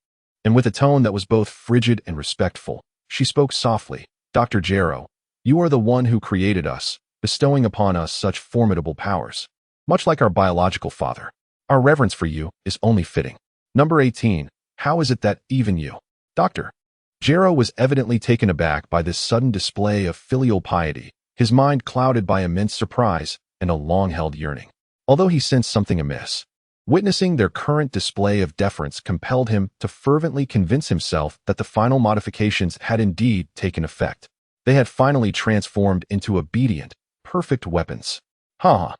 And with a tone that was both frigid and respectful, she spoke softly. Dr. Gero, you are the one who created us, bestowing upon us such formidable powers. Much like our biological father, our reverence for you is only fitting. Number 18. How is it that even you, Dr. Gero was evidently taken aback by this sudden display of filial piety, his mind clouded by immense surprise and a long-held yearning. Although he sensed something amiss, witnessing their current display of deference compelled him to fervently convince himself that the final modifications had indeed taken effect. They had finally transformed into obedient, perfect weapons. Ha!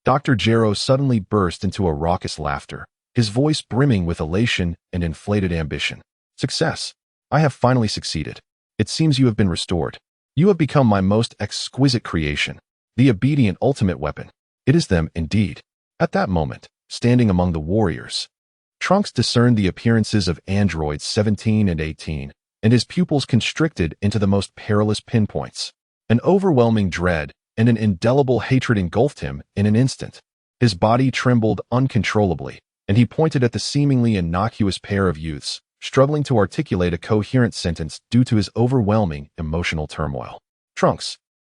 Dr. Gero suddenly burst into a raucous laughter, his voice brimming with elation and inflated ambition. Success! I have finally succeeded. It seems you have been restored. You have become my most exquisite creation, the obedient ultimate weapon. It is them indeed. At that moment, standing among the warriors, Trunks discerned the appearances of androids 17 and 18, and his pupils constricted into the most perilous pinpoints. An overwhelming dread and an indelible hatred engulfed him in an instant. His body trembled uncontrollably, and he pointed at the seemingly innocuous pair of youths, struggling to articulate a coherent sentence due to his overwhelming emotional turmoil. Trunks,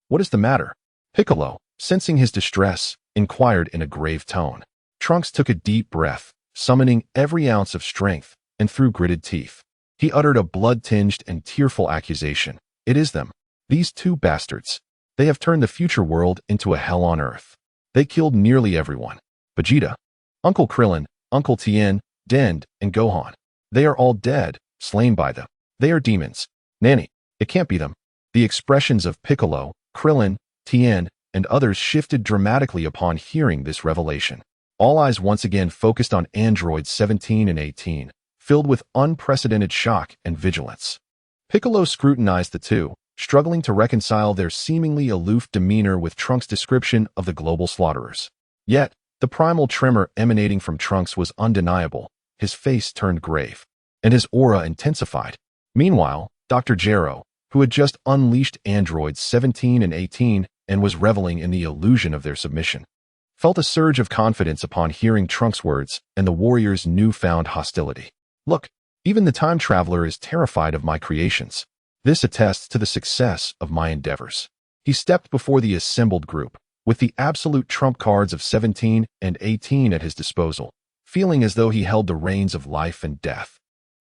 what is the matter? Piccolo, sensing his distress, inquired in a grave tone. Trunks took a deep breath, summoning every ounce of strength, and through gritted teeth, he uttered a blood-tinged and tearful accusation. It is them. These two bastards. They have turned the future world into a hell on earth. They killed nearly everyone. Vegeta, Uncle Krillin, Uncle Tien, Dend, and Gohan. They are all dead, slain by them. They are demons. Nanny, it can't be them. The expressions of Piccolo, Krillin, Tien, and others shifted dramatically upon hearing this revelation. All eyes once again focused on androids 17 and 18, filled with unprecedented shock and vigilance. Piccolo scrutinized the two, struggling to reconcile their seemingly aloof demeanor with Trunks' description of the global slaughterers. Yet, the primal tremor emanating from Trunks was undeniable. His face turned grave, and his aura intensified. Meanwhile, Dr. Gero, who had just unleashed androids 17 and 18 and was reveling in the illusion of their submission, felt a surge of confidence upon hearing Trunks' words and the warriors' newfound hostility. Look, even the time traveler is terrified of my creations. This attests to the success of my endeavors. He stepped before the assembled group, with the absolute trump cards of 17 and 18 at his disposal, feeling as though he held the reins of life and death.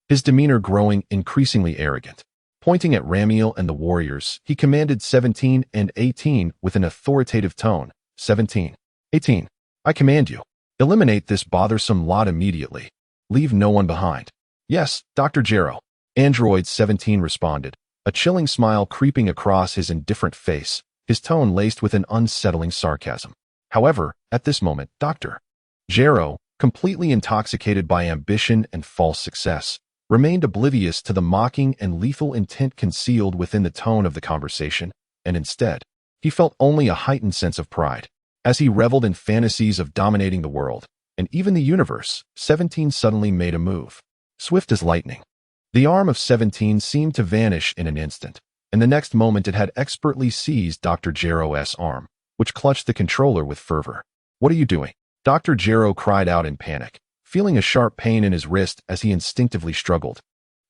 His demeanor growing increasingly arrogant. Pointing at Ramiel and the warriors, he commanded 17 and 18 with an authoritative tone. 17, 18, I command you. Eliminate this bothersome lot immediately. Leave no one behind. Yes, Dr. Gero. Android 17 responded, a chilling smile creeping across his indifferent face, his tone laced with an unsettling sarcasm. However, at this moment, Dr. Gero, completely intoxicated by ambition and false success, remained oblivious to the mocking and lethal intent concealed within the tone of the conversation, and instead, he felt only a heightened sense of pride. As he reveled in fantasies of dominating the world, and even the universe, 17 suddenly made a move. Swift as lightning. The arm of 17 seemed to vanish in an instant, and the next moment it had expertly seized Dr. Gero's arm, which clutched the controller with fervor. What are you doing? Dr. Gero cried out in panic, feeling a sharp pain in his wrist as he instinctively struggled.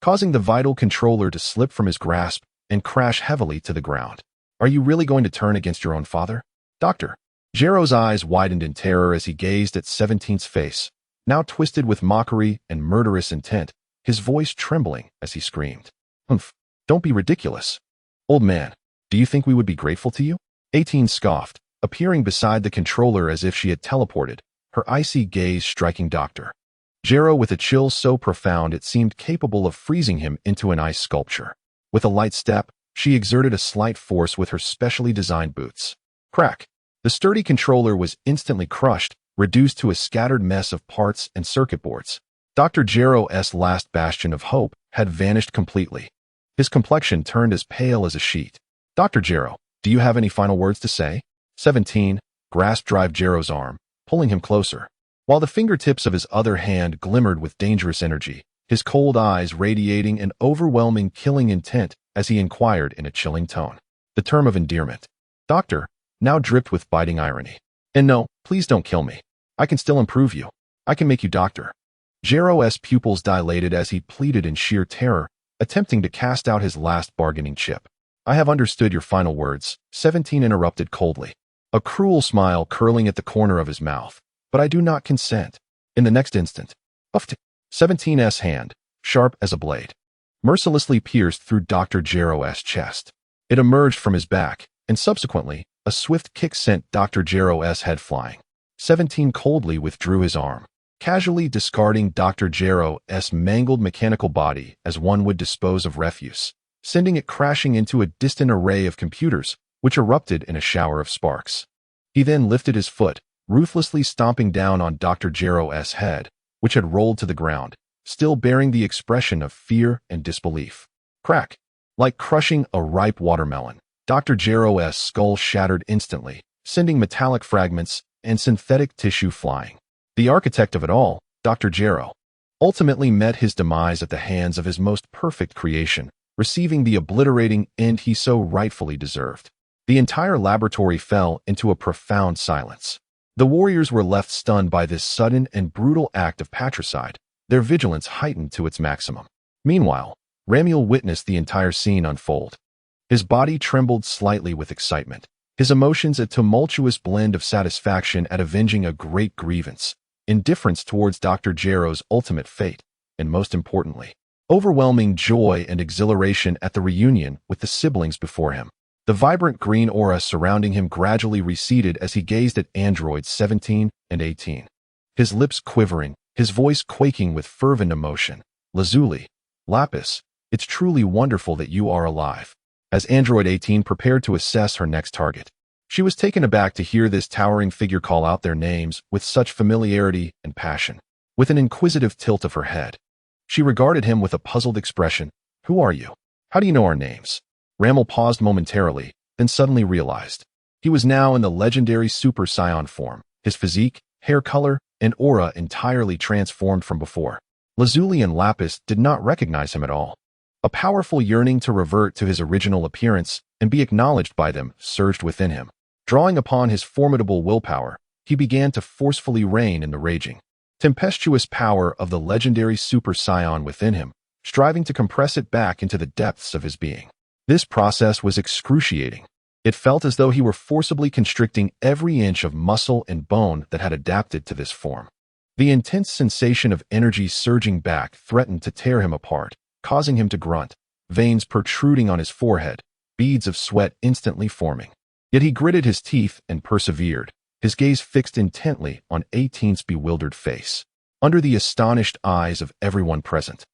causing the vital controller to slip from his grasp and crash heavily to the ground. Are you really going to turn against your own father? Doctor. Gero's eyes widened in terror as he gazed at 17's face, now twisted with mockery and murderous intent, his voice trembling as he screamed. Humph, don't be ridiculous. Old man, do you think we would be grateful to you? 18 scoffed, appearing beside the controller as if she had teleported, her icy gaze striking Dr. Gero with a chill so profound it seemed capable of freezing him into an ice sculpture. With a light step, she exerted a slight force with her specially designed boots. Crack! The sturdy controller was instantly crushed, reduced to a scattered mess of parts and circuit boards. Dr. Gero's last bastion of hope had vanished completely. His complexion turned as pale as a sheet. Dr. Gero, do you have any final words to say? 17 grasped Gero's arm, pulling him closer. While the fingertips of his other hand glimmered with dangerous energy, his cold eyes radiating an overwhelming killing intent as he inquired in a chilling tone. The term of endearment. Doctor, now dripped with biting irony. And no, please don't kill me. I can still improve you. I can make you doctor. Gero's pupils dilated as he pleaded in sheer terror, attempting to cast out his last bargaining chip. I have understood your final words, 17 interrupted coldly, a cruel smile curling at the corner of his mouth. But I do not consent. In the next instant, 17's hand, sharp as a blade, mercilessly pierced through Dr. Gero's chest. It emerged from his back, and subsequently, a swift kick sent Dr. Gero's head flying. 17 coldly withdrew his arm, casually discarding Dr. Gero's mangled mechanical body as one would dispose of refuse, sending it crashing into a distant array of computers, which erupted in a shower of sparks. He then lifted his foot, ruthlessly stomping down on Dr. Gero's head, which had rolled to the ground, still bearing the expression of fear and disbelief. Crack! Like crushing a ripe watermelon, Dr. Gero's skull shattered instantly, sending metallic fragments and synthetic tissue flying. The architect of it all, Dr. Gero, ultimately met his demise at the hands of his most perfect creation, receiving the obliterating end he so rightfully deserved. The entire laboratory fell into a profound silence. The warriors were left stunned by this sudden and brutal act of patricide, their vigilance heightened to its maximum. Meanwhile, Ramiel witnessed the entire scene unfold. His body trembled slightly with excitement, his emotions a tumultuous blend of satisfaction at avenging a great grievance, indifference towards Dr. Gero's ultimate fate, and most importantly, overwhelming joy and exhilaration at the reunion with the siblings before him. The vibrant green aura surrounding him gradually receded as he gazed at androids 17 and 18. His lips quivering, his voice quaking with fervent emotion. Lazuli, Lapis, it's truly wonderful that you are alive. As android 18 prepared to assess her next target, she was taken aback to hear this towering figure call out their names with such familiarity and passion. With an inquisitive tilt of her head, she regarded him with a puzzled expression. Who are you? How do you know our names? Ramiel paused momentarily, then suddenly realized. He was now in the legendary Super Saiyan form, his physique, hair color, and aura entirely transformed from before. Lazuli and Lapis did not recognize him at all. A powerful yearning to revert to his original appearance and be acknowledged by them surged within him. Drawing upon his formidable willpower, he began to forcefully rein in the raging, tempestuous power of the legendary Super Saiyan within him, striving to compress it back into the depths of his being. This process was excruciating. It felt as though he were forcibly constricting every inch of muscle and bone that had adapted to this form. The intense sensation of energy surging back threatened to tear him apart, causing him to grunt, veins protruding on his forehead, beads of sweat instantly forming. Yet he gritted his teeth and persevered, his gaze fixed intently on 18's bewildered face. Under the astonished eyes of everyone present,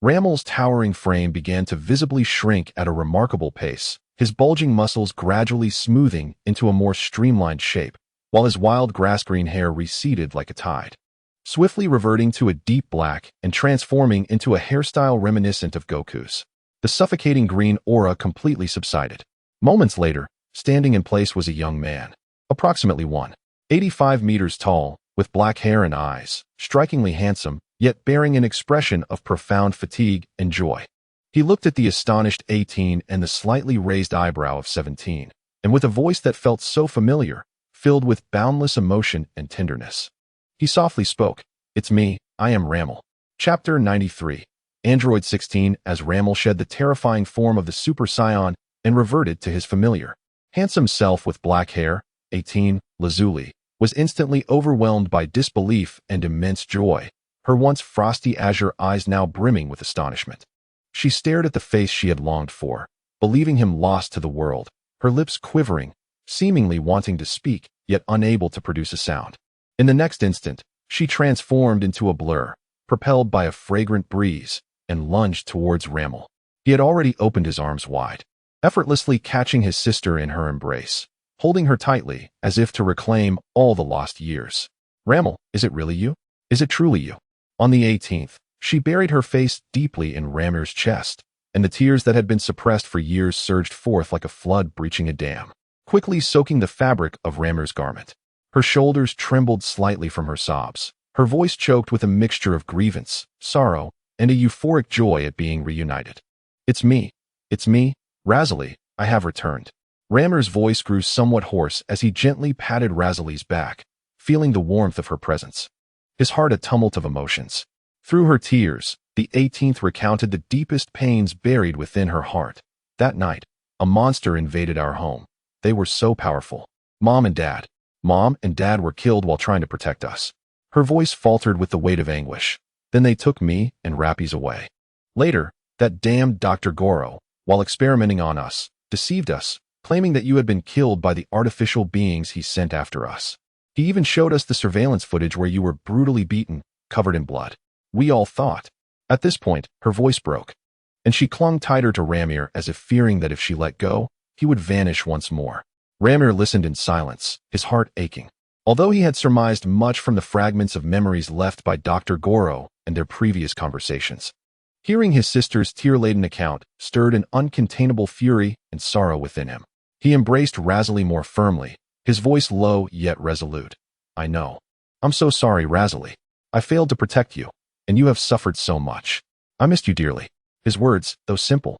Ramiel's towering frame began to visibly shrink at a remarkable pace, his bulging muscles gradually smoothing into a more streamlined shape, while his wild grass-green hair receded like a tide, swiftly reverting to a deep black and transforming into a hairstyle reminiscent of Goku's. The suffocating green aura completely subsided. Moments later, standing in place was a young man, approximately 185 meters tall, with black hair and eyes, strikingly handsome, yet bearing an expression of profound fatigue and joy. He looked at the astonished 18 and the slightly raised eyebrow of 17, and with a voice that felt so familiar, filled with boundless emotion and tenderness, he softly spoke, "It's me, I am Ramiel." Chapter 93. Android 16 as Ramel shed the terrifying form of the Super Saiyan and reverted to his familiar, handsome self with black hair. 18, Lazuli, was instantly overwhelmed by disbelief and immense joy, her once frosty azure eyes now brimming with astonishment. She stared at the face she had longed for, believing him lost to the world, her lips quivering, seemingly wanting to speak, yet unable to produce a sound. In the next instant, she transformed into a blur, propelled by a fragrant breeze, and lunged towards Ramel. He had already opened his arms wide, effortlessly catching his sister in her embrace, holding her tightly as if to reclaim all the lost years. Ramel, is it really you? Is it truly you? On the 18th, she buried her face deeply in Ramir's chest, and the tears that had been suppressed for years surged forth like a flood breaching a dam, quickly soaking the fabric of Ramir's garment. Her shoulders trembled slightly from her sobs, her voice choked with a mixture of grievance, sorrow, and a euphoric joy at being reunited. It's me, Razali, I have returned. Ramir's voice grew somewhat hoarse as he gently patted Razali's back, feeling the warmth of her presence. His heart a tumult of emotions. Through her tears, the 18th recounted the deepest pains buried within her heart. That night, a monster invaded our home. They were so powerful. Mom and Dad were killed while trying to protect us. Her voice faltered with the weight of anguish. Then they took me and Rappies away. Later, that damned Dr. Gero, while experimenting on us, deceived us, claiming that you had been killed by the artificial beings he sent after us. He even showed us the surveillance footage where you were brutally beaten, covered in blood. We all thought. At this point, her voice broke, and she clung tighter to Ramir as if fearing that if she let go, he would vanish once more. Ramir listened in silence, his heart aching. Although he had surmised much from the fragments of memories left by Dr. Gero and their previous conversations, hearing his sister's tear-laden account stirred an uncontainable fury and sorrow within him. He embraced Razali more firmly, his voice low yet resolute. I know. I'm so sorry, Razali. I failed to protect you, and you have suffered so much. I missed you dearly. His words, though simple,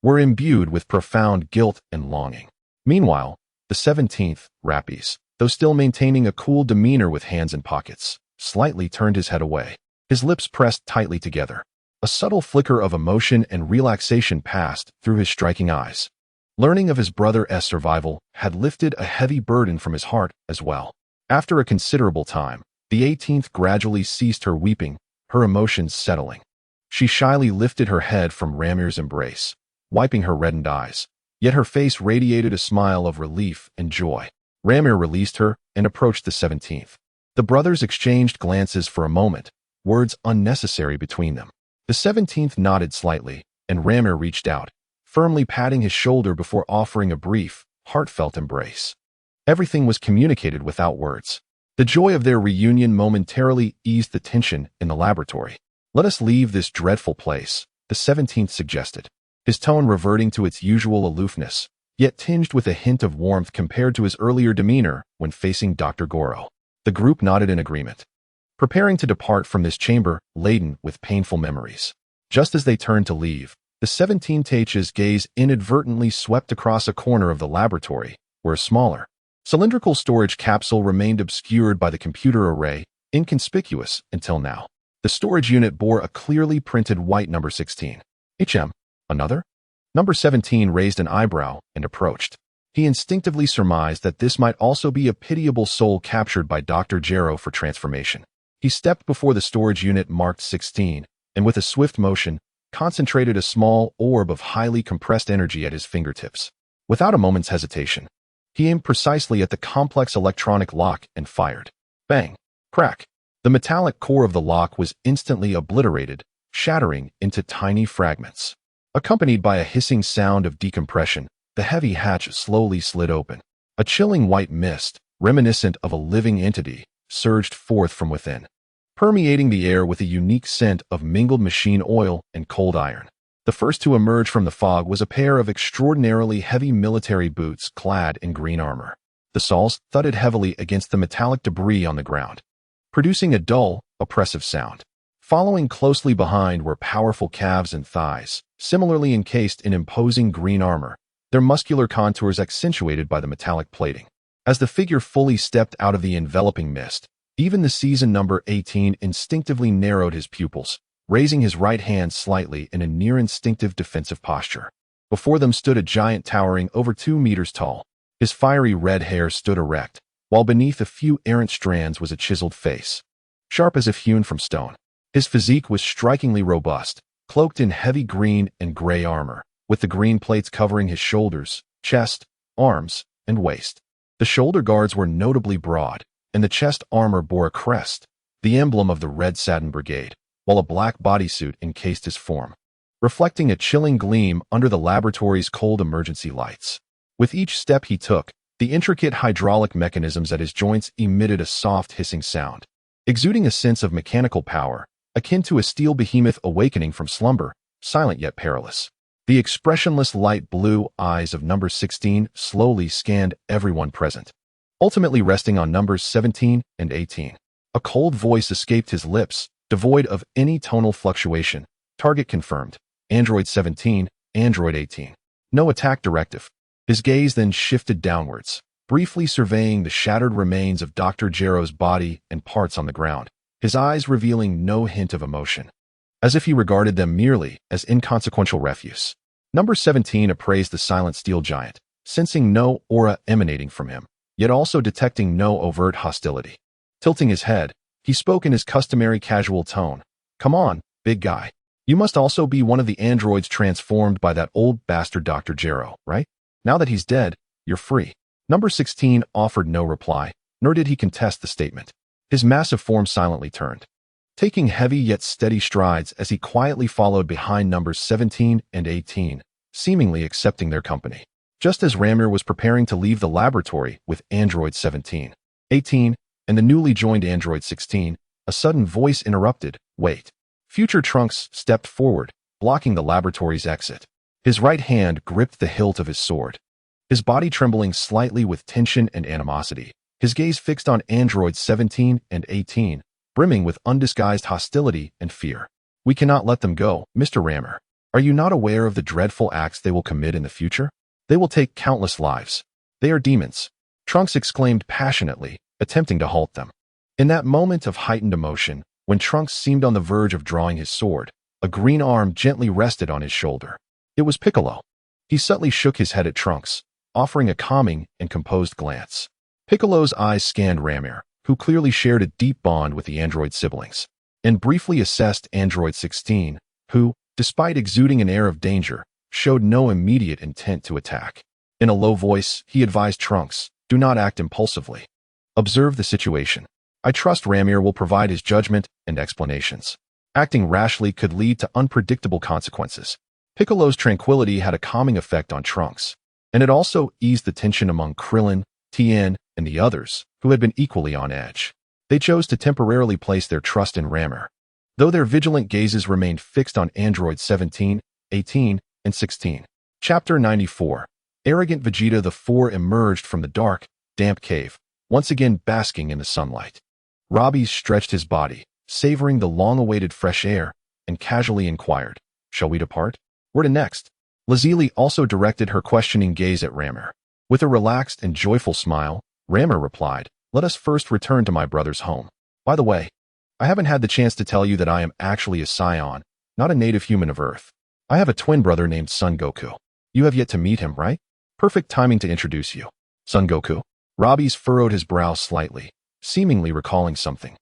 were imbued with profound guilt and longing. Meanwhile, the 17th, Rappies, though still maintaining a cool demeanor with hands in pockets, slightly turned his head away, his lips pressed tightly together. A subtle flicker of emotion and relaxation passed through his striking eyes. Learning of his brother's survival had lifted a heavy burden from his heart as well. After a considerable time, the 18th gradually ceased her weeping, her emotions settling. She shyly lifted her head from Ramir's embrace, wiping her reddened eyes, yet her face radiated a smile of relief and joy. Ramir released her and approached the 17th. The brothers exchanged glances for a moment, words unnecessary between them. The 17th nodded slightly, and Ramir reached out, firmly patting his shoulder before offering a brief, heartfelt embrace. Everything was communicated without words. The joy of their reunion momentarily eased the tension in the laboratory. Let us leave this dreadful place, the 17th suggested, his tone reverting to its usual aloofness, yet tinged with a hint of warmth compared to his earlier demeanor when facing Dr. Gero. The group nodded in agreement, preparing to depart from this chamber laden with painful memories. Just as they turned to leave, the 17th's gaze inadvertently swept across a corner of the laboratory, where a smaller, cylindrical storage capsule remained obscured by the computer array, inconspicuous until now. The storage unit bore a clearly printed white number 16. Another? Number 17 raised an eyebrow and approached. He instinctively surmised that this might also be a pitiable soul captured by Dr. Gero for transformation. He stepped before the storage unit marked 16, and with a swift motion, concentrated a small orb of highly compressed energy at his fingertips. Without a moment's hesitation, he aimed precisely at the complex electronic lock and fired. Bang! Crack! The metallic core of the lock was instantly obliterated, shattering into tiny fragments. Accompanied by a hissing sound of decompression, the heavy hatch slowly slid open. A chilling white mist, reminiscent of a living entity, surged forth from within, permeating the air with a unique scent of mingled machine oil and cold iron. The first to emerge from the fog was a pair of extraordinarily heavy military boots clad in green armor. The soles thudded heavily against the metallic debris on the ground, producing a dull, oppressive sound. Following closely behind were powerful calves and thighs, similarly encased in imposing green armor, their muscular contours accentuated by the metallic plating. As the figure fully stepped out of the enveloping mist, even the season number 18 instinctively narrowed his pupils, raising his right hand slightly in a near-instinctive defensive posture. Before them stood a giant towering over 2 meters tall. His fiery red hair stood erect, while beneath a few errant strands was a chiseled face, sharp as if hewn from stone. His physique was strikingly robust, cloaked in heavy green and gray armor, with the green plates covering his shoulders, chest, arms, and waist. The shoulder guards were notably broad, and the chest armor bore a crest, the emblem of the Red Satin Brigade, while a black bodysuit encased his form, reflecting a chilling gleam under the laboratory's cold emergency lights. With each step he took, the intricate hydraulic mechanisms at his joints emitted a soft hissing sound, exuding a sense of mechanical power, akin to a steel behemoth awakening from slumber, silent yet perilous. The expressionless light blue eyes of number 16 slowly scanned everyone present, ultimately resting on numbers 17 and 18. A cold voice escaped his lips, devoid of any tonal fluctuation. Target confirmed. Android 17, Android 18. No attack directive. His gaze then shifted downwards, briefly surveying the shattered remains of Dr. Gero's body and parts on the ground, his eyes revealing no hint of emotion, as if he regarded them merely as inconsequential refuse. Number 17 appraised the silent steel giant, sensing no aura emanating from him, yet also detecting no overt hostility. Tilting his head, he spoke in his customary casual tone. "Come on, big guy. You must also be one of the androids transformed by that old bastard Dr. Gero, right? Now that he's dead, you're free." Number 16 offered no reply, nor did he contest the statement. His massive form silently turned, taking heavy yet steady strides as he quietly followed behind numbers 17 and 18, seemingly accepting their company. Just as Ramir was preparing to leave the laboratory with Android 17, 18, and the newly joined Android 16, a sudden voice interrupted. "Wait." Future Trunks stepped forward, blocking the laboratory's exit. His right hand gripped the hilt of his sword, his body trembling slightly with tension and animosity, his gaze fixed on Androids 17 and 18, brimming with undisguised hostility and fear. "We cannot let them go, Mr. Ramir. Are you not aware of the dreadful acts they will commit in the future? They will take countless lives. They are demons," Trunks exclaimed passionately, attempting to halt them. In that moment of heightened emotion, when Trunks seemed on the verge of drawing his sword, a green arm gently rested on his shoulder. It was Piccolo. He subtly shook his head at Trunks, offering a calming and composed glance. Piccolo's eyes scanned Ramir, who clearly shared a deep bond with the android siblings, and briefly assessed Android 16, who, despite exuding an air of danger, showed no immediate intent to attack. In a low voice, he advised Trunks, "Do not act impulsively. Observe the situation. I trust Ramir will provide his judgment and explanations. Acting rashly could lead to unpredictable consequences." Piccolo's tranquility had a calming effect on Trunks, and it also eased the tension among Krillin, Tien, and the others, who had been equally on edge. They chose to temporarily place their trust in Ramir, though their vigilant gazes remained fixed on Android 17, 18, and 16. Chapter 94. Arrogant Vegeta. The four emerged from the dark, damp cave, once again basking in the sunlight. Robbie stretched his body, savoring the long-awaited fresh air, and casually inquired, "Shall we depart? Where to next?" Lazuli also directed her questioning gaze at Ramir. With a relaxed and joyful smile, Ramir replied, "Let us first return to my brother's home. By the way, I haven't had the chance to tell you that I am actually a Saiyan, not a native human of Earth. I have a twin brother named Son Goku. You have yet to meet him, right? Perfect timing to introduce you." "Son Goku?" Robbie furrowed his brow slightly, seemingly recalling something.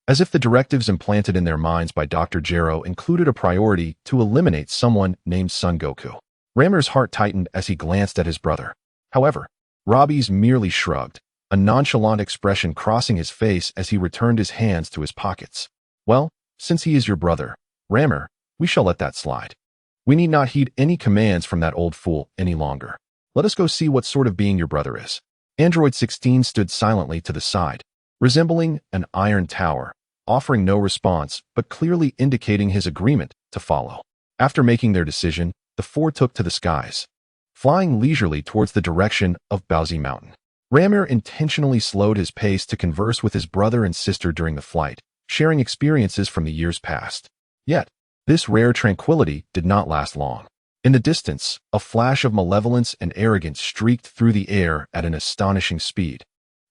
As if the directives implanted in their minds by Dr. Gero included a priority to eliminate someone named Son Goku. Ramir's heart tightened as he glanced at his brother. However, Robbie's merely shrugged, a nonchalant expression crossing his face as he returned his hands to his pockets. "Well, since he is your brother, Ramir, we shall let that slide. We need not heed any commands from that old fool any longer. Let us go see what sort of being your brother is." Android 16 stood silently to the side, resembling an iron tower, offering no response but clearly indicating his agreement to follow. After making their decision, the four took to the skies, flying leisurely towards the direction of Baozi Mountain. Ramir intentionally slowed his pace to converse with his brother and sister during the flight, sharing experiences from the years past. Yet, this rare tranquility did not last long. In the distance, a flash of malevolence and arrogance streaked through the air at an astonishing speed,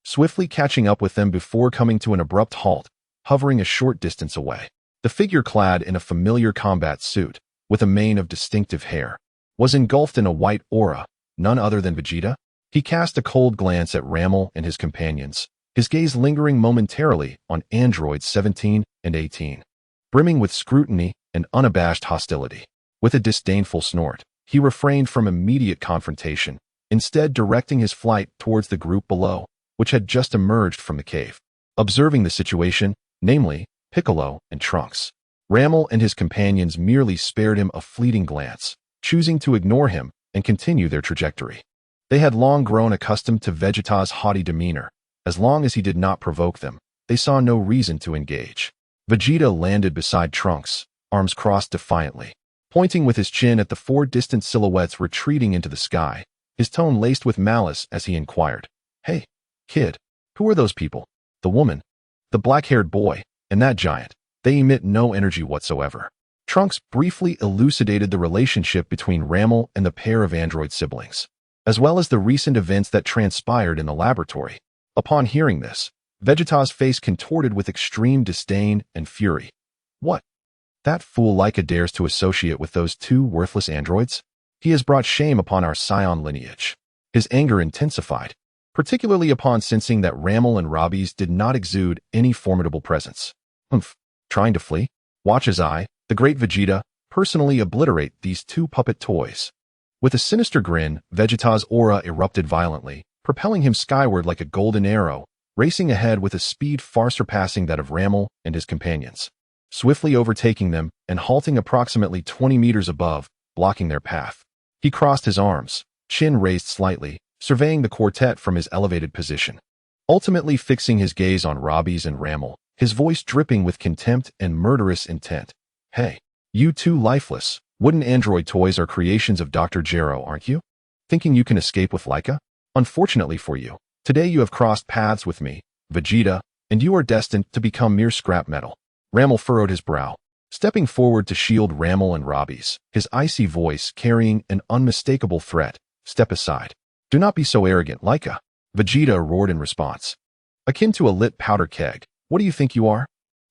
swiftly catching up with them before coming to an abrupt halt, hovering a short distance away. The figure clad in a familiar combat suit, with a mane of distinctive hair, was engulfed in a white aura, none other than Vegeta. He cast a cold glance at Ramel and his companions, his gaze lingering momentarily on androids 17 and 18, brimming with scrutiny and unabashed hostility. With a disdainful snort, he refrained from immediate confrontation, instead directing his flight towards the group below, which had just emerged from the cave. Observing the situation, namely, Piccolo and Trunks, Ramel and his companions merely spared him a fleeting glance, choosing to ignore him and continue their trajectory. They had long grown accustomed to Vegeta's haughty demeanor. As long as he did not provoke them, they saw no reason to engage. Vegeta landed beside Trunks, arms crossed defiantly, pointing with his chin at the four distant silhouettes retreating into the sky, his tone laced with malice as he inquired, "Hey, kid, who are those people? The woman, the black-haired boy, and that giant. They emit no energy whatsoever." Trunks briefly elucidated the relationship between Ramel and the pair of android siblings, as well as the recent events that transpired in the laboratory. Upon hearing this, Vegeta's face contorted with extreme disdain and fury. "What? That fool Laika dares to associate with those two worthless androids? He has brought shame upon our Saiyan lineage." His anger intensified, particularly upon sensing that Ramel and Robbie's did not exude any formidable presence. "Humph, trying to flee? Watch as I, the great Vegeta, personally obliterate these two puppet toys." With a sinister grin, Vegeta's aura erupted violently, propelling him skyward like a golden arrow, racing ahead with a speed far surpassing that of Ramel and his companions, swiftly overtaking them and halting approximately 20 meters above, blocking their path. He crossed his arms, chin raised slightly, surveying the quartet from his elevated position, ultimately fixing his gaze on Robbie's and Ramel, his voice dripping with contempt and murderous intent. "Hey, you two lifeless, wooden android toys are creations of Dr. Gero, aren't you? Thinking you can escape with Laika? Unfortunately for you, today you have crossed paths with me, Vegeta, and you are destined to become mere scrap metal." Ramel furrowed his brow, stepping forward to shield Ramel and Robbie's, his icy voice carrying an unmistakable threat. "Step aside. Do not be so arrogant, Laika," Vegeta roared in response. "Akin to a lit powder keg, what do you think you are?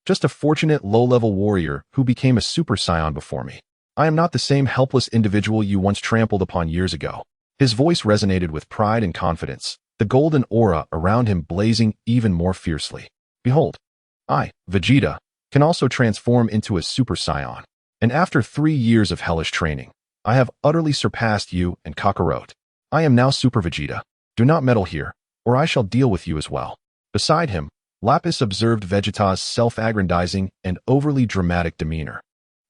Just a fortunate low-level warrior who became a Super Saiyan before me. I am not the same helpless individual you once trampled upon years ago." His voice resonated with pride and confidence, the golden aura around him blazing even more fiercely. "Behold, I, Vegeta, can also transform into a Super Saiyan. And after 3 years of hellish training, I have utterly surpassed you and Kakarot. I am now Super Vegeta. Do not meddle here, or I shall deal with you as well." Beside him, Lapis observed Vegeta's self-aggrandizing and overly dramatic demeanor,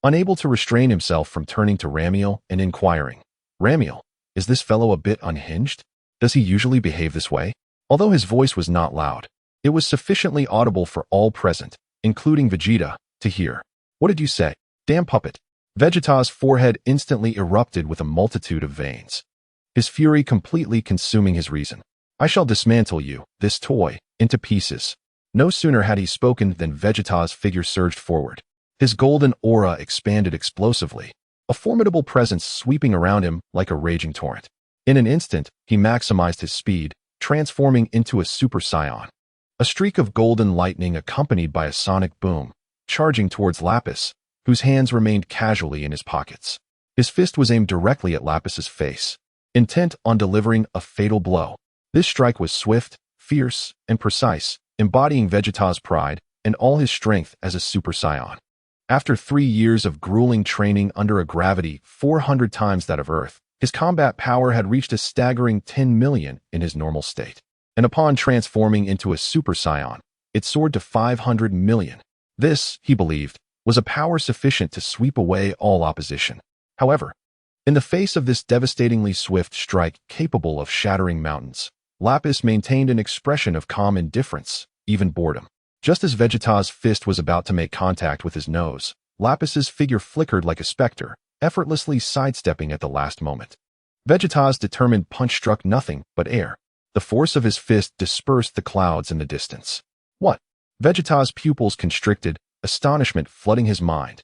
unable to restrain himself from turning to Ramiel and inquiring, "Ramiel, is this fellow a bit unhinged? Does he usually behave this way?" Although his voice was not loud, it was sufficiently audible for all present, including Vegeta, to hear. "What did you say? Damn puppet." Vegeta's forehead instantly erupted with a multitude of veins, his fury completely consuming his reason. "I shall dismantle you, this toy, into pieces." No sooner had he spoken than Vegeta's figure surged forward. His golden aura expanded explosively, a formidable presence sweeping around him like a raging torrent. In an instant, he maximized his speed, transforming into a Super Saiyan. A streak of golden lightning accompanied by a sonic boom, charging towards Lapis, whose hands remained casually in his pockets. His fist was aimed directly at Lapis's face, intent on delivering a fatal blow. This strike was swift, fierce, and precise, embodying Vegeta's pride and all his strength as a Super Saiyan. After 3 years of grueling training under a gravity 400 times that of Earth, his combat power had reached a staggering 10 million in his normal state. And upon transforming into a Super Saiyan, it soared to 500 million. This, he believed, was a power sufficient to sweep away all opposition. However, in the face of this devastatingly swift strike capable of shattering mountains, Lapis maintained an expression of calm indifference, even boredom. Just as Vegeta's fist was about to make contact with his nose, Lapis's figure flickered like a specter, effortlessly sidestepping at the last moment. Vegeta's determined punch struck nothing but air. The force of his fist dispersed the clouds in the distance. "What?" Vegeta's pupils constricted, astonishment flooding his mind.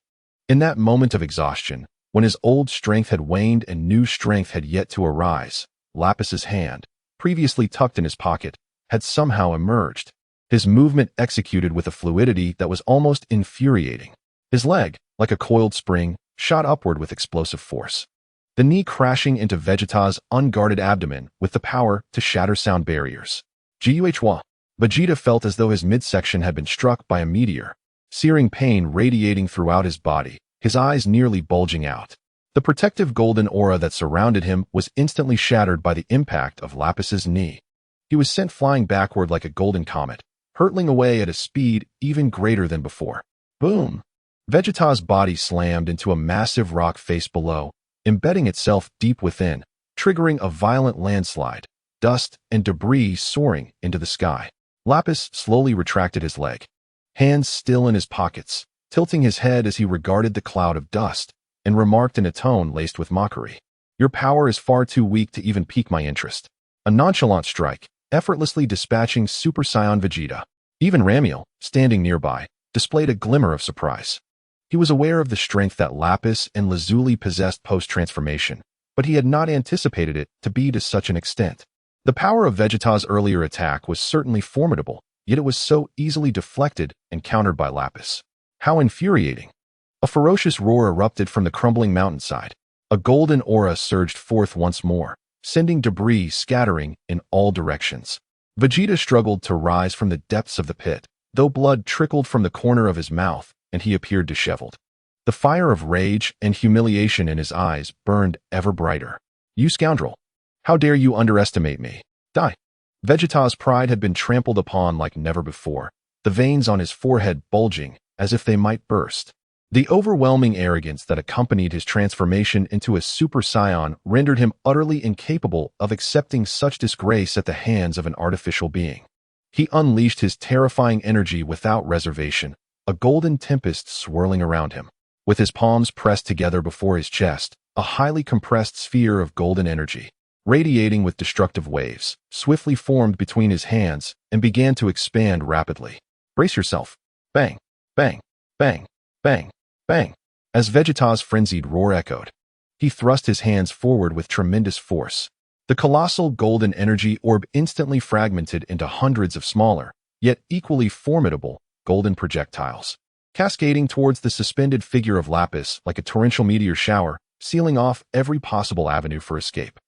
In that moment of exhaustion, when his old strength had waned and new strength had yet to arise, Lapis's hand, previously tucked in his pocket, had somehow emerged, his movement executed with a fluidity that was almost infuriating. His leg, like a coiled spring, shot upward with explosive force. The knee crashing into Vegeta's unguarded abdomen with the power to shatter sound barriers. Guhua. Vegeta felt as though his midsection had been struck by a meteor, searing pain radiating throughout his body, his eyes nearly bulging out. The protective golden aura that surrounded him was instantly shattered by the impact of Lapis's knee. He was sent flying backward like a golden comet, hurtling away at a speed even greater than before. Boom! Vegeta's body slammed into a massive rock face below, embedding itself deep within, triggering a violent landslide, dust and debris soaring into the sky. Lapis slowly retracted his leg, hands still in his pockets, tilting his head as he regarded the cloud of dust, and remarked in a tone laced with mockery, "Your power is far too weak to even pique my interest." A nonchalant strike, effortlessly dispatching Super Saiyan Vegeta. Even Ramiel, standing nearby, displayed a glimmer of surprise. He was aware of the strength that Lapis and Lazuli possessed post-transformation, but he had not anticipated it to be to such an extent. The power of Vegeta's earlier attack was certainly formidable, yet it was so easily deflected and countered by Lapis. How infuriating! A ferocious roar erupted from the crumbling mountainside. A golden aura surged forth once more, sending debris scattering in all directions. Vegeta struggled to rise from the depths of the pit, though blood trickled from the corner of his mouth, and he appeared disheveled. The fire of rage and humiliation in his eyes burned ever brighter. "You scoundrel! How dare you underestimate me? Die!" Vegeta's pride had been trampled upon like never before, the veins on his forehead bulging as if they might burst. The overwhelming arrogance that accompanied his transformation into a Super Saiyan rendered him utterly incapable of accepting such disgrace at the hands of an artificial being. He unleashed his terrifying energy without reservation, a golden tempest swirling around him. With his palms pressed together before his chest, a highly compressed sphere of golden energy, radiating with destructive waves, swiftly formed between his hands and began to expand rapidly. "Brace yourself." Bang, bang, bang, bang, bang. As Vegeta's frenzied roar echoed, he thrust his hands forward with tremendous force. The colossal golden energy orb instantly fragmented into hundreds of smaller, yet equally formidable, golden projectiles, cascading towards the suspended figure of Lapis like a torrential meteor shower, sealing off every possible avenue for escape.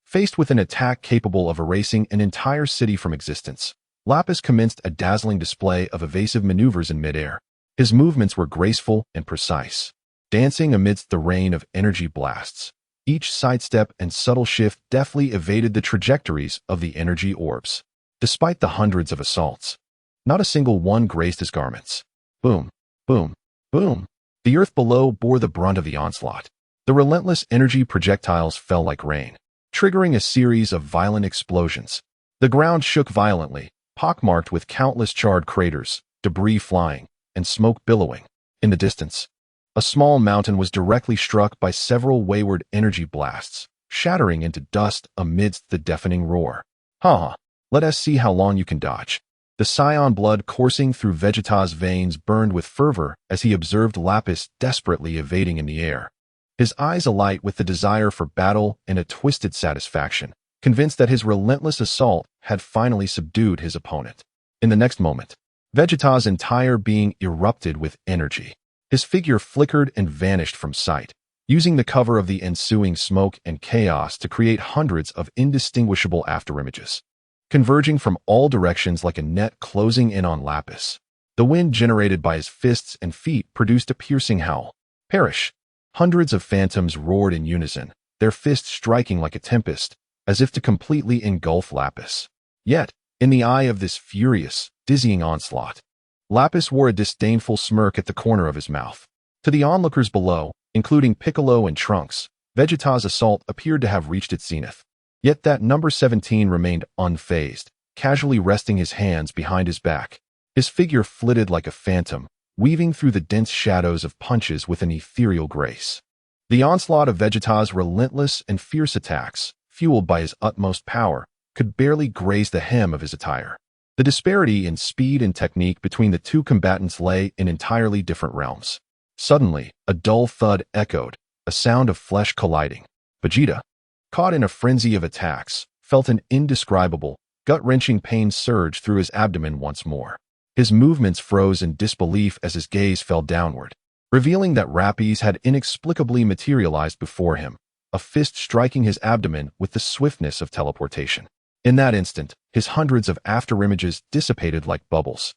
Faced with an attack capable of erasing an entire city from existence, Lapis commenced a dazzling display of evasive maneuvers in midair. His movements were graceful and precise, dancing amidst the rain of energy blasts. Each sidestep and subtle shift deftly evaded the trajectories of the energy orbs. Despite the hundreds of assaults, not a single one grazed his garments. Boom, boom, boom. The earth below bore the brunt of the onslaught. The relentless energy projectiles fell like rain, triggering a series of violent explosions. The ground shook violently, pockmarked with countless charred craters, debris flying, and smoke billowing. In the distance, a small mountain was directly struck by several wayward energy blasts, shattering into dust amidst the deafening roar. "Ha! Let us see how long you can dodge." The Saiyan blood coursing through Vegeta's veins burned with fervor as he observed Lapis desperately evading in the air. His eyes alight with the desire for battle and a twisted satisfaction, convinced that his relentless assault had finally subdued his opponent. In the next moment, Vegeta's entire being erupted with energy. His figure flickered and vanished from sight, using the cover of the ensuing smoke and chaos to create hundreds of indistinguishable afterimages, converging from all directions like a net closing in on Lapis. The wind generated by his fists and feet produced a piercing howl. "Perish!" Hundreds of phantoms roared in unison, their fists striking like a tempest, as if to completely engulf Lapis. Yet, in the eye of this furious, dizzying onslaught, Lapis wore a disdainful smirk at the corner of his mouth. To the onlookers below, including Piccolo and Trunks, Vegeta's assault appeared to have reached its zenith. Yet that number 17 remained unfazed, casually resting his hands behind his back. His figure flitted like a phantom, weaving through the dense shadows of punches with an ethereal grace. The onslaught of Vegeta's relentless and fierce attacks, fueled by his utmost power, could barely graze the hem of his attire. The disparity in speed and technique between the two combatants lay in entirely different realms. Suddenly, a dull thud echoed, a sound of flesh colliding. Vegeta, caught in a frenzy of attacks, felt an indescribable, gut-wrenching pain surge through his abdomen once more. His movements froze in disbelief as his gaze fell downward, revealing that Rappies had inexplicably materialized before him, a fist striking his abdomen with the swiftness of teleportation. In that instant, his hundreds of afterimages dissipated like bubbles.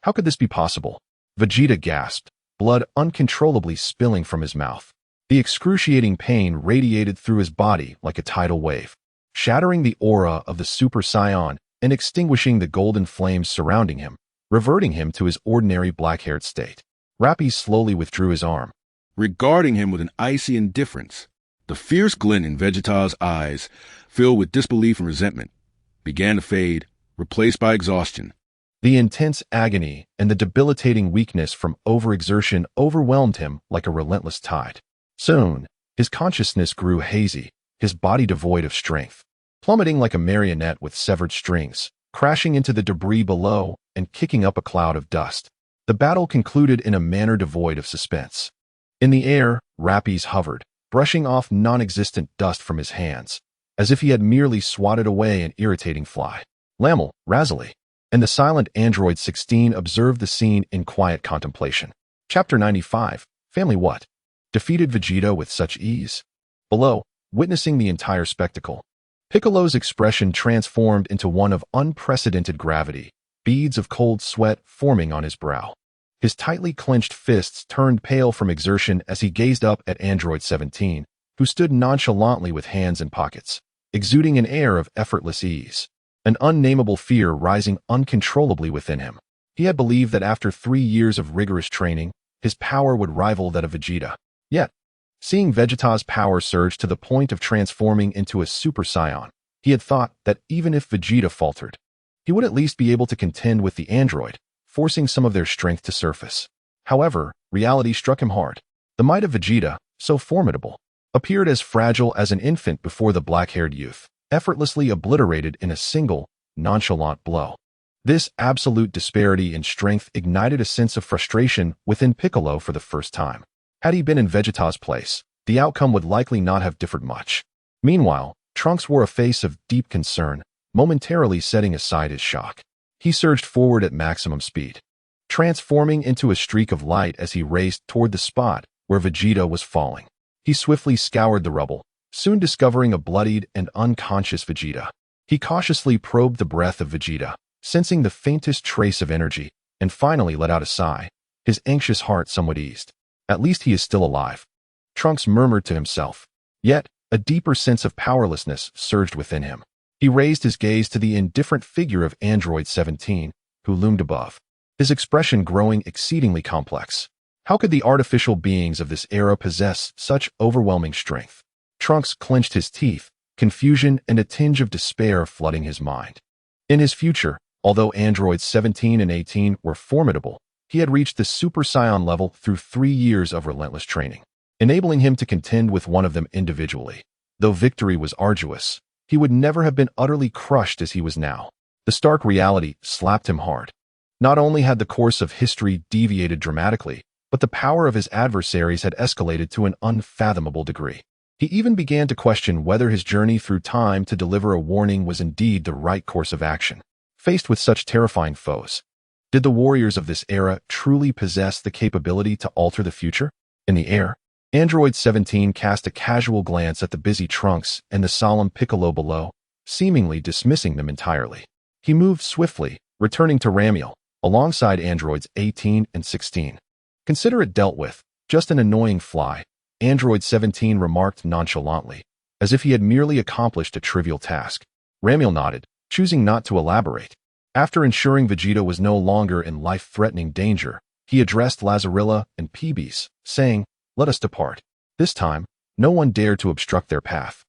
How could this be possible? Vegeta gasped, blood uncontrollably spilling from his mouth. The excruciating pain radiated through his body like a tidal wave, shattering the aura of the Super Saiyan and extinguishing the golden flames surrounding him, reverting him to his ordinary black-haired state. Rappies slowly withdrew his arm, regarding him with an icy indifference. The fierce glint in Vegeta's eyes, filled with disbelief and resentment, began to fade, replaced by exhaustion. The intense agony and the debilitating weakness from overexertion overwhelmed him like a relentless tide. Soon, his consciousness grew hazy, his body devoid of strength, plummeting like a marionette with severed strings, crashing into the debris below and kicking up a cloud of dust. The battle concluded in a manner devoid of suspense. In the air, Rappies hovered, brushing off non-existent dust from his hands, as if he had merely swatted away an irritating fly. Lamel, Razali, and the silent Android 16 observed the scene in quiet contemplation. Chapter 95, Family What? Defeated Vegeta with such ease. Below, witnessing the entire spectacle, Piccolo's expression transformed into one of unprecedented gravity, beads of cold sweat forming on his brow. His tightly clenched fists turned pale from exertion as he gazed up at Android 17, who stood nonchalantly with hands in pockets, exuding an air of effortless ease, an unnameable fear rising uncontrollably within him. He had believed that after 3 years of rigorous training, his power would rival that of Vegeta. Yet, seeing Vegeta's power surge to the point of transforming into a Super Saiyan, he had thought that even if Vegeta faltered, he would at least be able to contend with the android, forcing some of their strength to surface. However, reality struck him hard. The might of Vegeta, so formidable, appeared as fragile as an infant before the black-haired youth, effortlessly obliterated in a single, nonchalant blow. This absolute disparity in strength ignited a sense of frustration within Piccolo for the first time. Had he been in Vegeta's place, the outcome would likely not have differed much. Meanwhile, Trunks wore a face of deep concern, momentarily setting aside his shock. He surged forward at maximum speed, transforming into a streak of light as he raced toward the spot where Vegeta was falling. He swiftly scoured the rubble, soon discovering a bloodied and unconscious Vegeta. He cautiously probed the breath of Vegeta, sensing the faintest trace of energy, and finally let out a sigh, his anxious heart somewhat eased. At least he is still alive, Trunks murmured to himself. Yet, a deeper sense of powerlessness surged within him. He raised his gaze to the indifferent figure of Android 17, who loomed above, his expression growing exceedingly complex. How could the artificial beings of this era possess such overwhelming strength? Trunks clenched his teeth, confusion and a tinge of despair flooding his mind. In his future, although Androids 17 and 18 were formidable, he had reached the Super Saiyan level through 3 years of relentless training, enabling him to contend with one of them individually. Though victory was arduous, he would never have been utterly crushed as he was now. The stark reality slapped him hard. Not only had the course of history deviated dramatically, but the power of his adversaries had escalated to an unfathomable degree. He even began to question whether his journey through time to deliver a warning was indeed the right course of action. Faced with such terrifying foes, did the warriors of this era truly possess the capability to alter the future? In the air, Android 17 cast a casual glance at the busy Trunks and the solemn Piccolo below, seemingly dismissing them entirely. He moved swiftly, returning to Ramiel, alongside Androids 18 and 16. Consider it dealt with, just an annoying fly, Android 17 remarked nonchalantly, as if he had merely accomplished a trivial task. Ramiel nodded, choosing not to elaborate. After ensuring Vegeta was no longer in life-threatening danger, he addressed Lazarilla and Peebees, saying, "Let us depart." This time, no one dared to obstruct their path.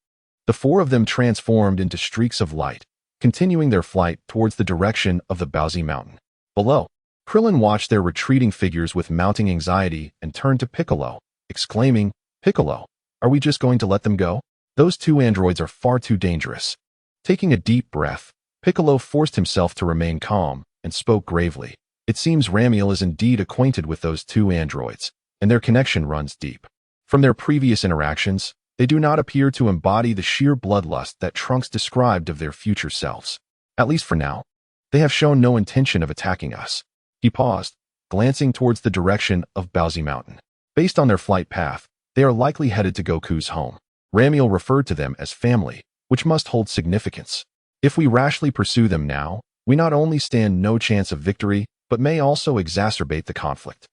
The 4 of them transformed into streaks of light, continuing their flight towards the direction of the Bowsy Mountain. Below, Krillin watched their retreating figures with mounting anxiety and turned to Piccolo, exclaiming, "Piccolo, are we just going to let them go? Those 2 androids are far too dangerous." Taking a deep breath, Piccolo forced himself to remain calm and spoke gravely. "It seems Ramiel is indeed acquainted with those 2 androids, and their connection runs deep. From their previous interactions, they do not appear to embody the sheer bloodlust that Trunks described of their future selves. At least for now, they have shown no intention of attacking us." He paused, glancing towards the direction of Bowsy Mountain. Based on their flight path, they are likely headed to Goku's home. Ramiel referred to them as family, which must hold significance. If we rashly pursue them now, we not only stand no chance of victory, but may also exacerbate the conflict.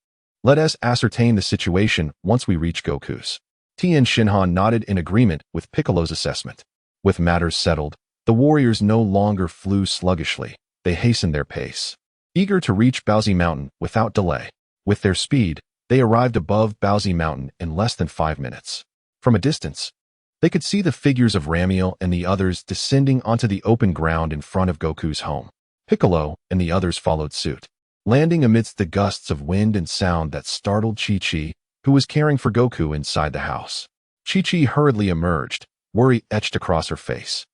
Let us ascertain the situation once we reach Goku's. Tien Shinhan nodded in agreement with Piccolo's assessment. With matters settled, the warriors no longer flew sluggishly. They hastened their pace, eager to reach Baozi Mountain without delay. With their speed, they arrived above Baozi Mountain in less than 5 minutes. From a distance, they could see the figures of Ramiel and the others descending onto the open ground in front of Goku's home. Piccolo and the others followed suit, landing amidst the gusts of wind and sound that startled Chi-Chi, who was caring for Goku inside the house. Chi-Chi hurriedly emerged, worry etched across her face.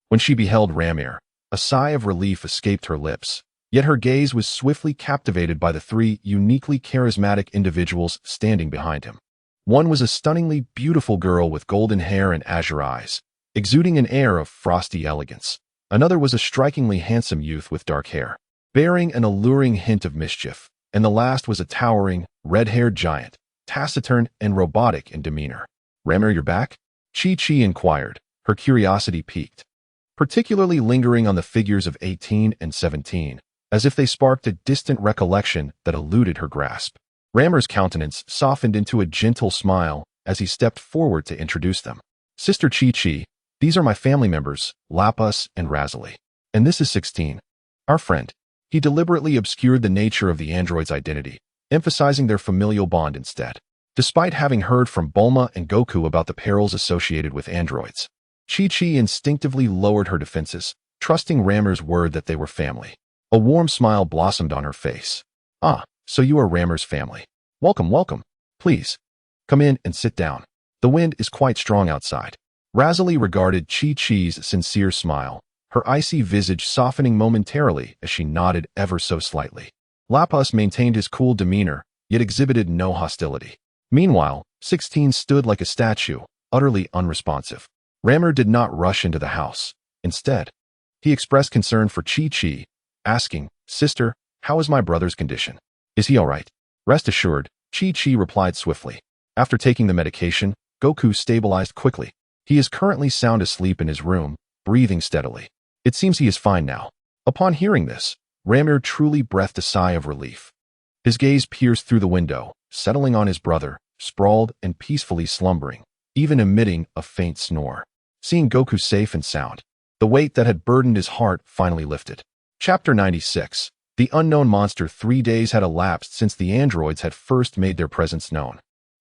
When she beheld Ramiel, a sigh of relief escaped her lips, yet her gaze was swiftly captivated by the 3 uniquely charismatic individuals standing behind him. One was a stunningly beautiful girl with golden hair and azure eyes, exuding an air of frosty elegance. Another was a strikingly handsome youth with dark hair, bearing an alluring hint of mischief, and the last was a towering, red-haired giant, taciturn and robotic in demeanor. "Ramiel, you're back?" Chi-Chi inquired, her curiosity piqued, particularly lingering on the figures of 18 and 17, as if they sparked a distant recollection that eluded her grasp. Ramiel's countenance softened into a gentle smile as he stepped forward to introduce them. "Sister Chi-Chi, these are my family members, Lapus and Razali. And this is 16, our friend." He deliberately obscured the nature of the android's identity, emphasizing their familial bond instead. Despite having heard from Bulma and Goku about the perils associated with androids, Chi-Chi instinctively lowered her defenses, trusting Ramiel's word that they were family. A warm smile blossomed on her face. "Ah, so you are Ramiel's family. Welcome, welcome. Please, come in and sit down. The wind is quite strong outside." Razali regarded Chi-Chi's sincere smile, her icy visage softening momentarily as she nodded ever so slightly. Lapus maintained his cool demeanor, yet exhibited no hostility. Meanwhile, 16 stood like a statue, utterly unresponsive. Ramiel did not rush into the house. Instead, he expressed concern for Chi-Chi, asking, "Sister, how is my brother's condition? Is he all right?" "Rest assured," Chi-Chi replied swiftly. "After taking the medication, Goku stabilized quickly. He is currently sound asleep in his room, breathing steadily. It seems he is fine now." Upon hearing this, Ramiel truly breathed a sigh of relief. His gaze pierced through the window, settling on his brother, sprawled and peacefully slumbering, even emitting a faint snore. Seeing Goku safe and sound, the weight that had burdened his heart finally lifted. Chapter 96. The unknown monster. 3 days had elapsed since the androids had first made their presence known,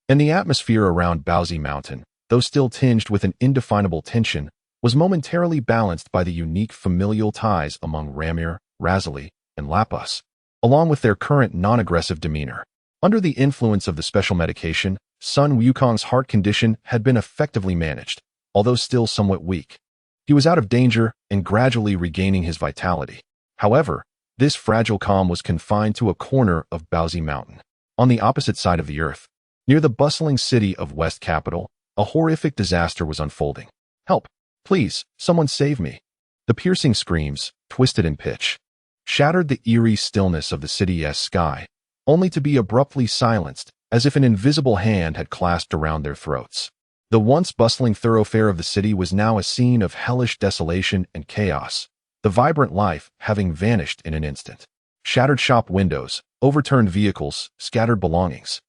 and the atmosphere around Baozi Mountain, though still tinged with an indefinable tension, was momentarily balanced by the unique familial ties among Ramiel, Razali, and Lapus, along with their current non-aggressive demeanor. Under the influence of the special medication, Sun Wukong's heart condition had been effectively managed, although still somewhat weak. He was out of danger and gradually regaining his vitality. However, this fragile calm was confined to a corner of Baozi Mountain. On the opposite side of the earth, near the bustling city of West Capital, a horrific disaster was unfolding. "Help! Please, someone save me!" The piercing screams, twisted in pitch, shattered the eerie stillness of the city's sky, only to be abruptly silenced, as if an invisible hand had clasped around their throats. The once bustling thoroughfare of the city was now a scene of hellish desolation and chaos, the vibrant life having vanished in an instant. Shattered shop windows, overturned vehicles, scattered belongings.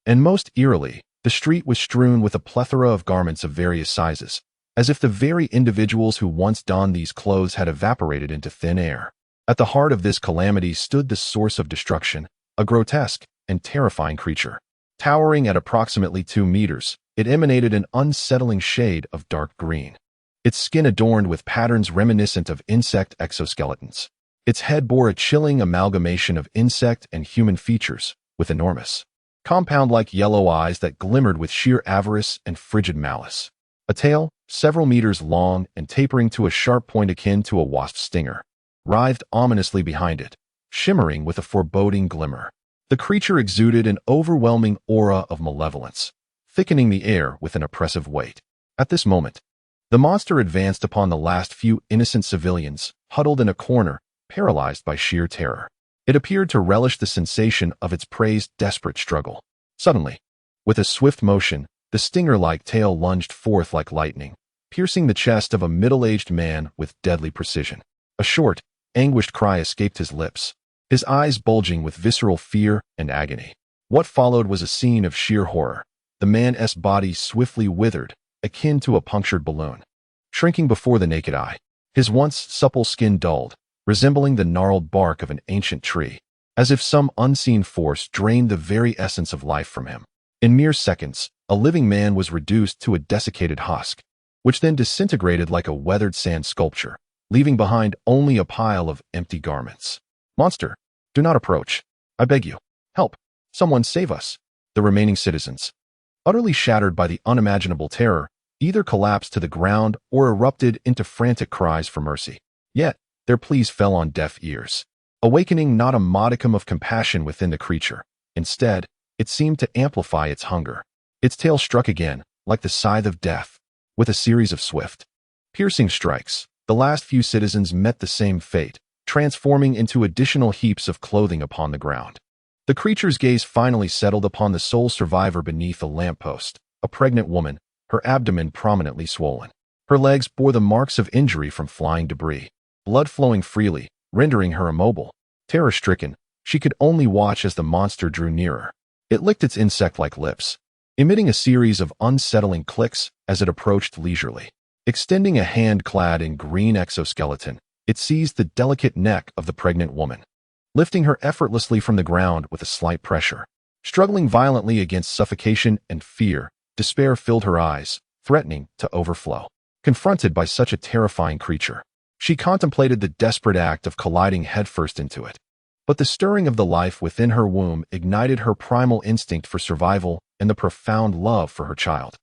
And most eerily, the street was strewn with a plethora of garments of various sizes, as if the very individuals who once donned these clothes had evaporated into thin air. At the heart of this calamity stood the source of destruction, a grotesque and terrifying creature. Towering at approximately 2 meters, it emanated an unsettling shade of dark green. Its skin adorned with patterns reminiscent of insect exoskeletons. Its head bore a chilling amalgamation of insect and human features, with enormous, compound-like yellow eyes that glimmered with sheer avarice and frigid malice. A tail, several meters long and tapering to a sharp point akin to a wasp's stinger, writhed ominously behind it, shimmering with a foreboding glimmer. The creature exuded an overwhelming aura of malevolence, thickening the air with an oppressive weight. At this moment, the monster advanced upon the last few innocent civilians, huddled in a corner, paralyzed by sheer terror. It appeared to relish the sensation of its prey's desperate struggle. Suddenly, With a swift motion, the stinger-like tail lunged forth like lightning, piercing the chest of a middle-aged man with deadly precision. A short, anguished cry escaped his lips, his eyes bulging with visceral fear and agony. What followed was a scene of sheer horror. The man's body swiftly withered, akin to a punctured balloon, shrinking before the naked eye. His once supple skin dulled, resembling the gnarled bark of an ancient tree, as if some unseen force drained the very essence of life from him. In mere seconds, a living man was reduced to a desiccated husk, which then disintegrated like a weathered sand sculpture, leaving behind only a pile of empty garments. Monster, do not approach. I beg you. Help. Someone save us. The remaining citizens, utterly shattered by the unimaginable terror, either collapsed to the ground or erupted into frantic cries for mercy. Yet, their pleas fell on deaf ears, awakening not a modicum of compassion within the creature. Instead, it seemed to amplify its hunger. Its tail struck again, like the scythe of death. With a series of swift, piercing strikes, the last few citizens met the same fate, transforming into additional heaps of clothing upon the ground. The creature's gaze finally settled upon the sole survivor beneath a lamppost, a pregnant woman, her abdomen prominently swollen. Her legs bore the marks of injury from flying debris, blood flowing freely, rendering her immobile. Terror-stricken, she could only watch as the monster drew nearer. It licked its insect-like lips, emitting a series of unsettling clicks as it approached leisurely. Extending a hand clad in green exoskeleton, it seized the delicate neck of the pregnant woman, lifting her effortlessly from the ground with a slight pressure. Struggling violently against suffocation and fear, despair filled her eyes, threatening to overflow. Confronted by such a terrifying creature, she contemplated the desperate act of colliding headfirst into it. But the stirring of the life within her womb ignited her primal instinct for survival and the profound love for her child,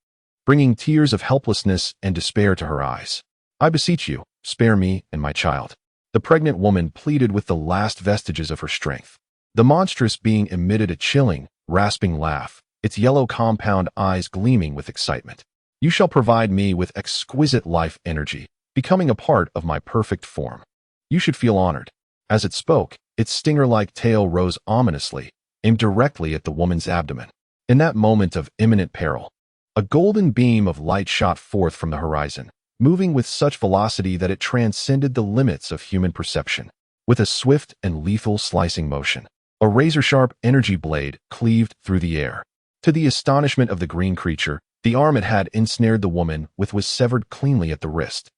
bringing tears of helplessness and despair to her eyes. I beseech you, spare me and my child. The pregnant woman pleaded with the last vestiges of her strength. The monstrous being emitted a chilling, rasping laugh, its yellow compound eyes gleaming with excitement. You shall provide me with exquisite life energy, becoming a part of my perfect form. You should feel honored. As it spoke, its stinger-like tail rose ominously, aimed directly at the woman's abdomen. In that moment of imminent peril, a golden beam of light shot forth from the horizon, moving with such velocity that it transcended the limits of human perception. With a swift and lethal slicing motion, a razor-sharp energy blade cleaved through the air. To the astonishment of the green creature, the arm it had ensnared the woman with was severed cleanly at the wrist.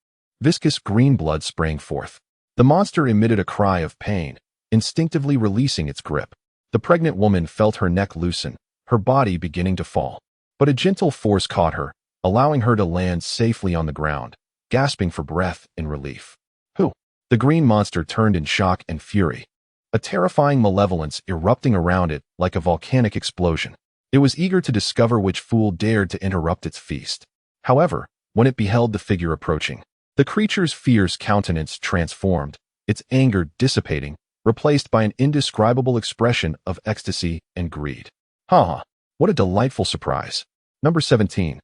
Viscous green blood sprang forth. The monster emitted a cry of pain, instinctively releasing its grip. The pregnant woman felt her neck loosen, her body beginning to fall. But a gentle force caught her, allowing her to land safely on the ground, gasping for breath in relief. Who? The green monster turned in shock and fury, a terrifying malevolence erupting around it like a volcanic explosion. It was eager to discover which fool dared to interrupt its feast. However, when it beheld the figure approaching, the creature's fierce countenance transformed, its anger dissipating, replaced by an indescribable expression of ecstasy and greed. Ha! What a delightful surprise. Number 17.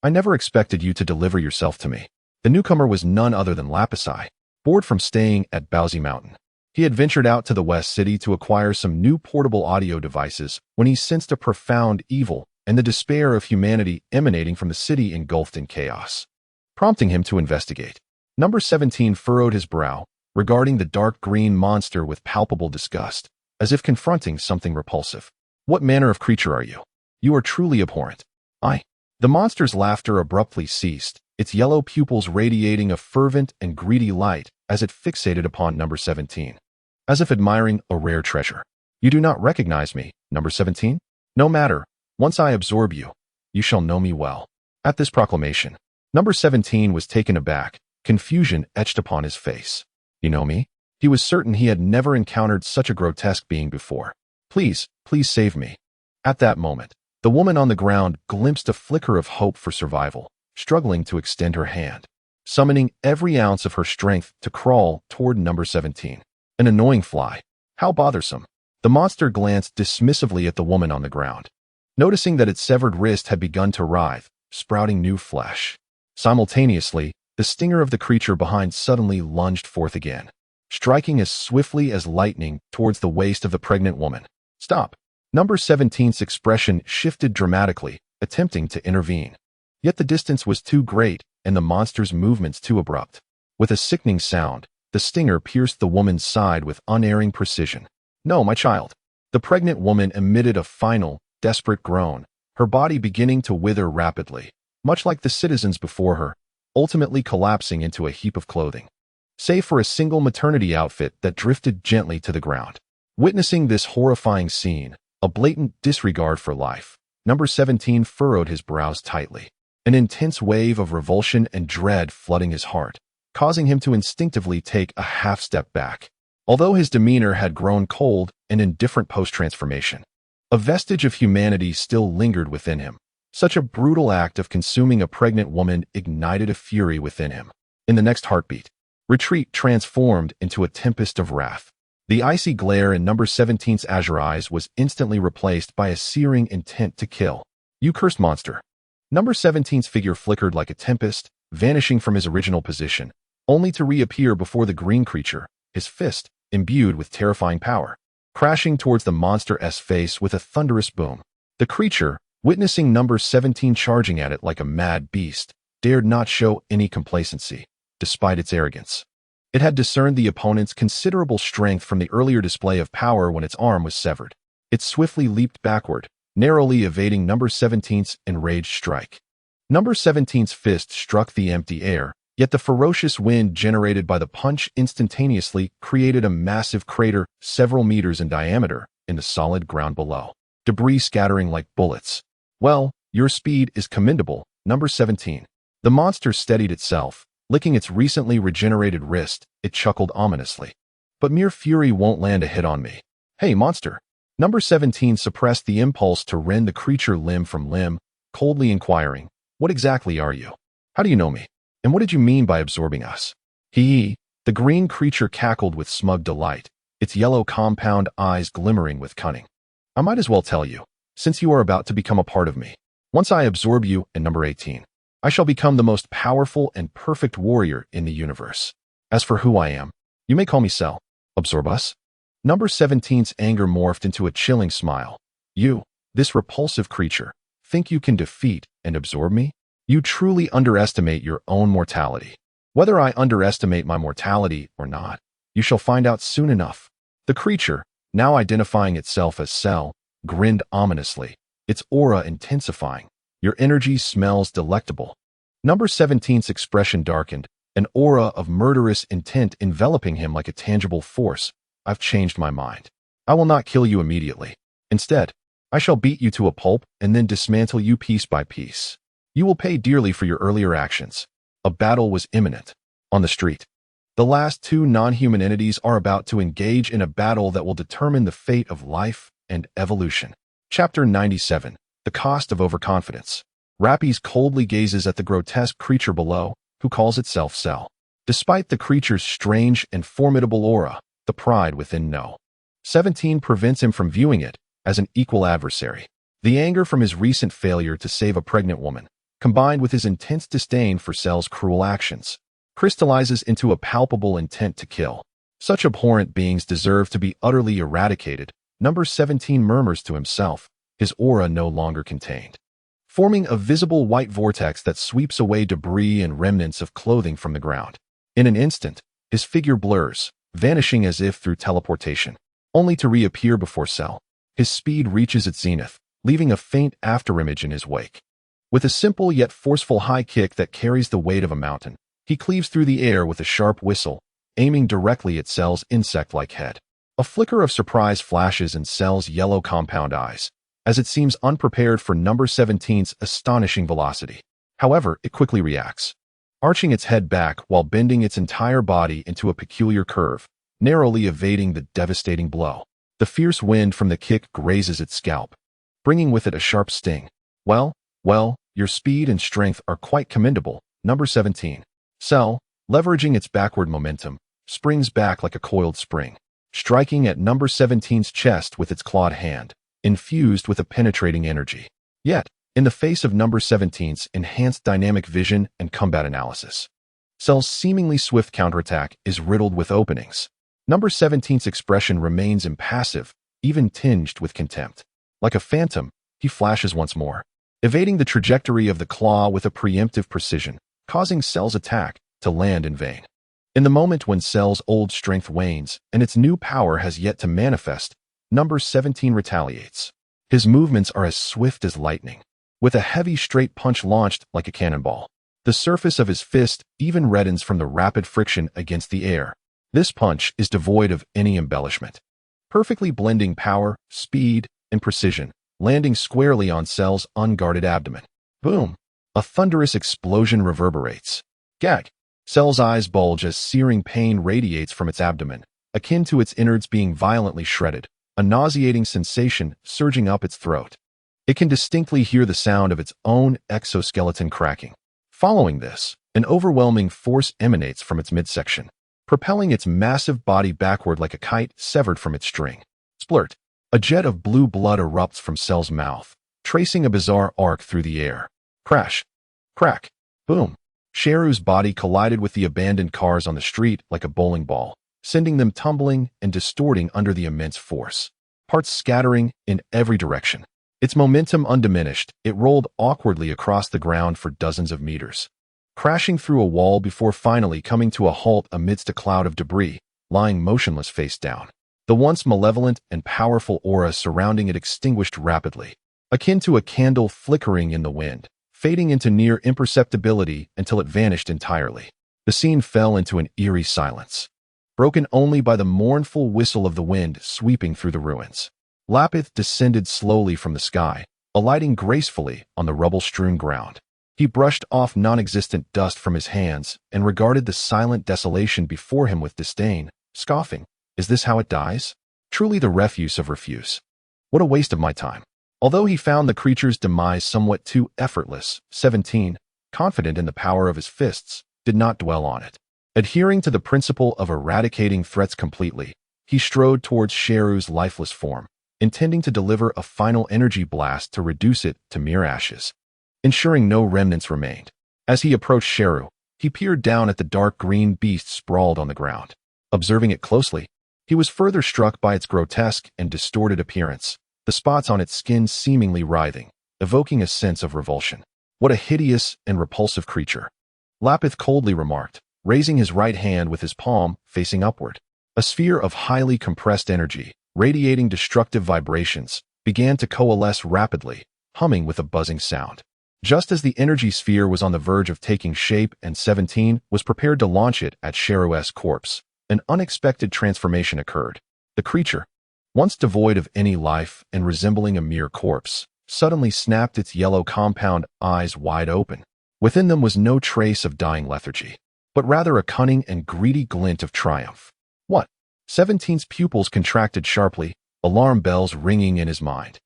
I never expected you to deliver yourself to me. The newcomer was none other than Lapisai, bored from staying at Bowsy Mountain. He had ventured out to the West City to acquire some new portable audio devices when he sensed a profound evil and the despair of humanity emanating from the city engulfed in chaos, prompting him to investigate. Number 17 furrowed his brow, regarding the dark green monster with palpable disgust, as if confronting something repulsive. What manner of creature are you? You are truly abhorrent. The monster's laughter abruptly ceased, its yellow pupils radiating a fervent and greedy light as it fixated upon number 17, as if admiring a rare treasure. You do not recognize me, number 17? No matter, once I absorb you, you shall know me well. At this proclamation, number 17 was taken aback, confusion etched upon his face. You know me? He was certain he had never encountered such a grotesque being before. Please save me. At that moment, the woman on the ground glimpsed a flicker of hope for survival, struggling to extend her hand, summoning every ounce of her strength to crawl toward number 17. An annoying fly. How bothersome. The monster glanced dismissively at the woman on the ground, noticing that its severed wrist had begun to writhe, sprouting new flesh. Simultaneously, the stinger of the creature behind suddenly lunged forth again, striking as swiftly as lightning towards the waist of the pregnant woman. Stop. Number 17's expression shifted dramatically, attempting to intervene. Yet the distance was too great, and the monster's movements too abrupt. With a sickening sound, the stinger pierced the woman's side with unerring precision. "No, my child." The pregnant woman emitted a final, desperate groan, her body beginning to wither rapidly, much like the citizens before her, ultimately collapsing into a heap of clothing, save for a single maternity outfit that drifted gently to the ground. Witnessing this horrifying scene, a blatant disregard for life, Number 17 furrowed his brows tightly, an intense wave of revulsion and dread flooding his heart, causing him to instinctively take a half-step back. Although his demeanor had grown cold and indifferent post-transformation, a vestige of humanity still lingered within him. Such a brutal act of consuming a pregnant woman ignited a fury within him. In the next heartbeat, retreat transformed into a tempest of wrath. The icy glare in Number 17's azure eyes was instantly replaced by a searing intent to kill. "You cursed monster." Number 17's figure flickered like a tempest, vanishing from his original position, only to reappear before the green creature, his fist, imbued with terrifying power, crashing towards the monster's face with a thunderous boom. The creature, witnessing Number 17 charging at it like a mad beast, dared not show any complacency, despite its arrogance. It had discerned the opponent's considerable strength from the earlier display of power when its arm was severed. It swiftly leaped backward, narrowly evading Number 17's enraged strike. Number 17's fist struck the empty air, yet the ferocious wind generated by the punch instantaneously created a massive crater several meters in diameter in the solid ground below, debris scattering like bullets. "Well, your speed is commendable, Number 17. The monster steadied itself. Licking its recently regenerated wrist, it chuckled ominously. "But mere fury won't land a hit on me." "Hey, monster." Number 17 suppressed the impulse to rend the creature limb from limb, coldly inquiring, "What exactly are you? How do you know me? And what did you mean by absorbing us?" The green creature cackled with smug delight, its yellow compound eyes glimmering with cunning. "I might as well tell you, since you are about to become a part of me. Once I absorb you and Number 18, I shall become the most powerful and perfect warrior in the universe. As for who I am, you may call me Cell." "Absorb us?" Number 17's anger morphed into a chilling smile. "You, this repulsive creature, think you can defeat and absorb me? You truly underestimate your own mortality. Whether I underestimate my mortality or not, you shall find out soon enough." The creature, now identifying itself as Cell, grinned ominously, its aura intensifying. "Your energy smells delectable." Number 17's expression darkened, an aura of murderous intent enveloping him like a tangible force. "I've changed my mind. I will not kill you immediately. Instead, I shall beat you to a pulp and then dismantle you piece by piece. You will pay dearly for your earlier actions." A battle was imminent. On the street, the last two non-human entities are about to engage in a battle that will determine the fate of life and evolution. Chapter 97. The Cost of Overconfidence. Rappies coldly gazes at the grotesque creature below, who calls itself Cell. Despite the creature's strange and formidable aura, the pride within No. 17 prevents him from viewing it as an equal adversary. The anger from his recent failure to save a pregnant woman, combined with his intense disdain for Cell's cruel actions, crystallizes into a palpable intent to kill. Such abhorrent beings deserve to be utterly eradicated, Number 17 murmurs to himself, his aura no longer contained, forming a visible white vortex that sweeps away debris and remnants of clothing from the ground. In an instant, his figure blurs, vanishing as if through teleportation, only to reappear before Cell. His speed reaches its zenith, leaving a faint afterimage in his wake. With a simple yet forceful high kick that carries the weight of a mountain, he cleaves through the air with a sharp whistle, aiming directly at Cell's insect-like head. A flicker of surprise flashes in Cell's yellow compound eyes, as it seems unprepared for Number 17's astonishing velocity. However, it quickly reacts, arching its head back while bending its entire body into a peculiar curve, narrowly evading the devastating blow. The fierce wind from the kick grazes its scalp, bringing with it a sharp sting. Well, your speed and strength are quite commendable, Number 17. Cell, leveraging its backward momentum, springs back like a coiled spring, striking at Number 17's chest with its clawed hand, infused with a penetrating energy. Yet, in the face of Number 17's enhanced dynamic vision and combat analysis, Cell's seemingly swift counterattack is riddled with openings. Number 17's expression remains impassive, even tinged with contempt. Like a phantom, he flashes once more, evading the trajectory of the claw with a preemptive precision, causing Cell's attack to land in vain. In the moment when Cell's old strength wanes and its new power has yet to manifest, number 17 retaliates. His movements are as swift as lightning, with a heavy straight punch launched like a cannonball. The surface of his fist even reddens from the rapid friction against the air. This punch is devoid of any embellishment, perfectly blending power, speed, and precision, landing squarely on Cell's unguarded abdomen. Boom! A thunderous explosion reverberates. Gag! Cell's eyes bulge as searing pain radiates from its abdomen, akin to its innards being violently shredded, a nauseating sensation surging up its throat. It can distinctly hear the sound of its own exoskeleton cracking. Following this, an overwhelming force emanates from its midsection, propelling its massive body backward like a kite severed from its string. Splurt! A jet of blue blood erupts from Cell's mouth, tracing a bizarre arc through the air. Crash! Crack! Boom! Sheru's body collided with the abandoned cars on the street like a bowling ball, sending them tumbling and distorting under the immense force. Parts scattering in every direction. Its momentum undiminished, it rolled awkwardly across the ground for dozens of meters, crashing through a wall before finally coming to a halt amidst a cloud of debris, lying motionless face down. The once malevolent and powerful aura surrounding it extinguished rapidly, akin to a candle flickering in the wind, fading into near imperceptibility until it vanished entirely. The scene fell into an eerie silence, broken only by the mournful whistle of the wind sweeping through the ruins. Lapith descended slowly from the sky, alighting gracefully on the rubble-strewn ground. He brushed off non-existent dust from his hands and regarded the silent desolation before him with disdain, scoffing. Is this how it dies? Truly the refuse of refuse. What a waste of my time. Although he found the creature's demise somewhat too effortless, 17, confident in the power of his fists, did not dwell on it. Adhering to the principle of eradicating threats completely, he strode towards Sheru's lifeless form, intending to deliver a final energy blast to reduce it to mere ashes, ensuring no remnants remained. As he approached Sheru, he peered down at the dark green beast sprawled on the ground. Observing it closely, he was further struck by its grotesque and distorted appearance, the spots on its skin seemingly writhing, evoking a sense of revulsion. What a hideous and repulsive creature, Lapith coldly remarked, raising his right hand with his palm facing upward. A sphere of highly compressed energy, radiating destructive vibrations, began to coalesce rapidly, humming with a buzzing sound. Just as the energy sphere was on the verge of taking shape and 17 was prepared to launch it at Sheru's corpse, an unexpected transformation occurred. The creature, once devoid of any life and resembling a mere corpse, suddenly snapped its yellow compound eyes wide open. Within them was no trace of dying lethargy, but rather a cunning and greedy glint of triumph. What? 17's pupils contracted sharply, alarm bells ringing in his mind.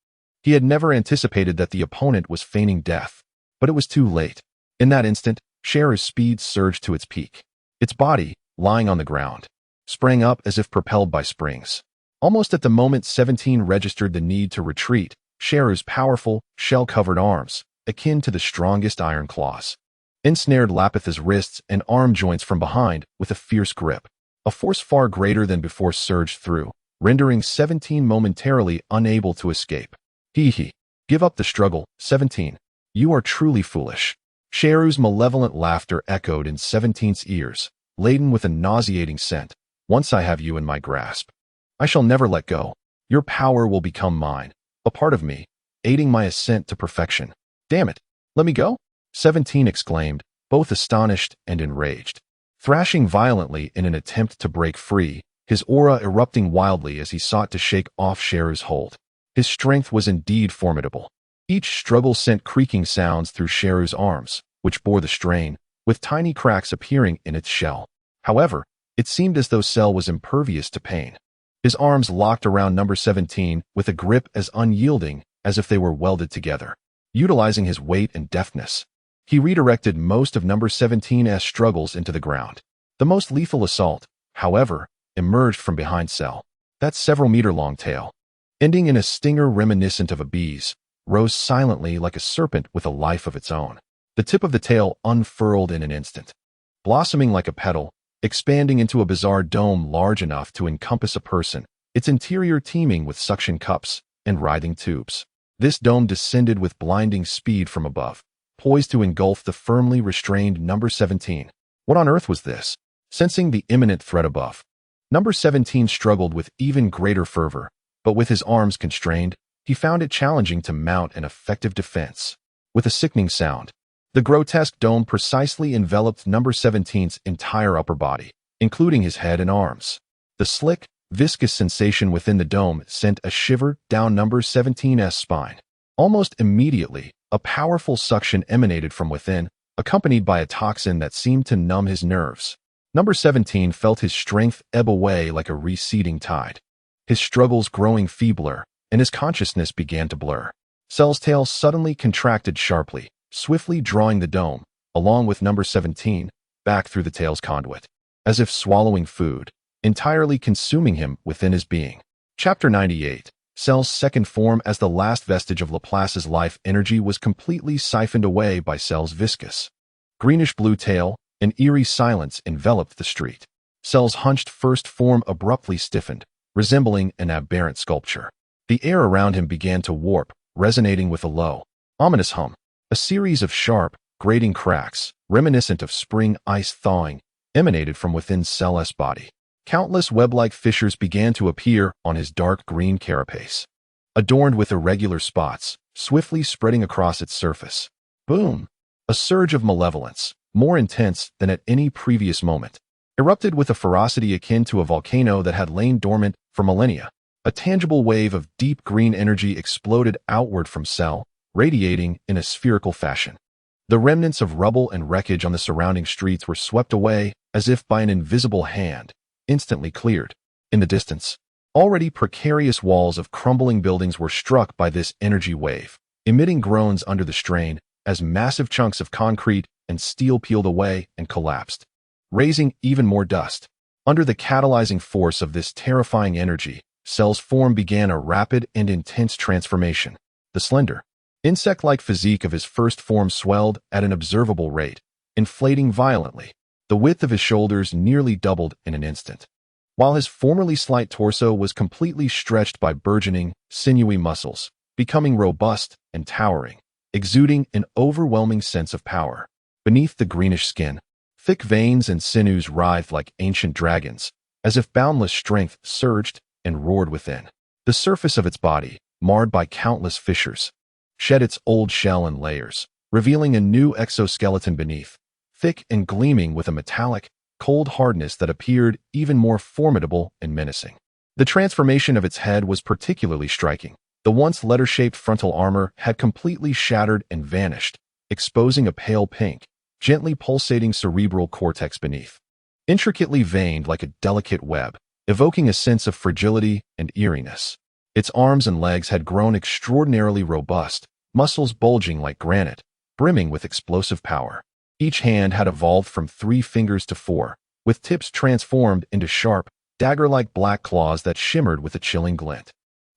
He had never anticipated that the opponent was feigning death, but it was too late. In that instant, Sheru's speed surged to its peak. Its body, lying on the ground, sprang up as if propelled by springs. Almost at the moment 17 registered the need to retreat, Sheru's powerful, shell-covered arms, akin to the strongest iron claws, ensnared Lapith's wrists and arm joints from behind with a fierce grip. A force far greater than before surged through, rendering 17 momentarily unable to escape. Hee. Give up the struggle, 17. You are truly foolish. Sheru's malevolent laughter echoed in 17's ears, laden with a nauseating scent. Once I have you in my grasp, I shall never let go. Your power will become mine, a part of me, aiding my ascent to perfection. Damn it, let me go? 17 exclaimed, both astonished and enraged. Thrashing violently in an attempt to break free, his aura erupting wildly as he sought to shake off Sheru's hold. His strength was indeed formidable. Each struggle sent creaking sounds through Sheru's arms, which bore the strain, with tiny cracks appearing in its shell. However, it seemed as though Cell was impervious to pain. His arms locked around number 17 with a grip as unyielding as if they were welded together. Utilizing his weight and deftness, he redirected most of number 17's struggles into the ground. The most lethal assault, however, emerged from behind Cell. That several-meter-long tail, ending in a stinger reminiscent of a bee's, rose silently like a serpent with a life of its own. The tip of the tail unfurled in an instant, blossoming like a petal, expanding into a bizarre dome large enough to encompass a person, its interior teeming with suction cups, and writhing tubes. This dome descended with blinding speed from above, poised to engulf the firmly restrained number 17. What on earth was this? Sensing the imminent threat above, number 17 struggled with even greater fervor, but with his arms constrained, he found it challenging to mount an effective defense. With a sickening sound, the grotesque dome precisely enveloped number 17's entire upper body, including his head and arms. The slick, viscous sensation within the dome sent a shiver down number 17's spine. Almost immediately, a powerful suction emanated from within, accompanied by a toxin that seemed to numb his nerves. Number 17 felt his strength ebb away like a receding tide, his struggles growing feebler, and his consciousness began to blur. Cell's tail suddenly contracted sharply, swiftly drawing the dome, along with number 17, back through the tail's conduit, as if swallowing food, entirely consuming him within his being. Chapter 98. Cell's second form. As the last vestige of Laplace's life energy was completely siphoned away by Cell's viscous, greenish-blue tail, an eerie silence enveloped the street. Cell's hunched first form abruptly stiffened, resembling an aberrant sculpture. The air around him began to warp, resonating with a low, ominous hum. A series of sharp, grating cracks, reminiscent of spring ice thawing, emanated from within Cell's body. Countless web-like fissures began to appear on his dark green carapace, adorned with irregular spots, swiftly spreading across its surface. Boom! A surge of malevolence, more intense than at any previous moment, erupted with a ferocity akin to a volcano that had lain dormant for millennia. A tangible wave of deep green energy exploded outward from Cell, radiating in a spherical fashion. The remnants of rubble and wreckage on the surrounding streets were swept away as if by an invisible hand, instantly cleared. In the distance, already precarious walls of crumbling buildings were struck by this energy wave, emitting groans under the strain as massive chunks of concrete and steel peeled away and collapsed, raising even more dust. Under the catalyzing force of this terrifying energy, Cell's form began a rapid and intense transformation. The slender, insect-like physique of his first form swelled at an observable rate, inflating violently. The width of his shoulders nearly doubled in an instant, while his formerly slight torso was completely stretched by burgeoning, sinewy muscles, becoming robust and towering, exuding an overwhelming sense of power. Beneath the greenish skin, thick veins and sinews writhed like ancient dragons, as if boundless strength surged and roared within. The surface of its body, marred by countless fissures, shed its old shell and layers, revealing a new exoskeleton beneath, thick and gleaming with a metallic, cold hardness that appeared even more formidable and menacing. The transformation of its head was particularly striking. The once letter-shaped frontal armor had completely shattered and vanished, exposing a pale pink, gently pulsating cerebral cortex beneath, intricately veined like a delicate web, evoking a sense of fragility and eeriness. Its arms and legs had grown extraordinarily robust, muscles bulging like granite, brimming with explosive power. Each hand had evolved from 3 fingers to 4, with tips transformed into sharp, dagger-like black claws that shimmered with a chilling glint.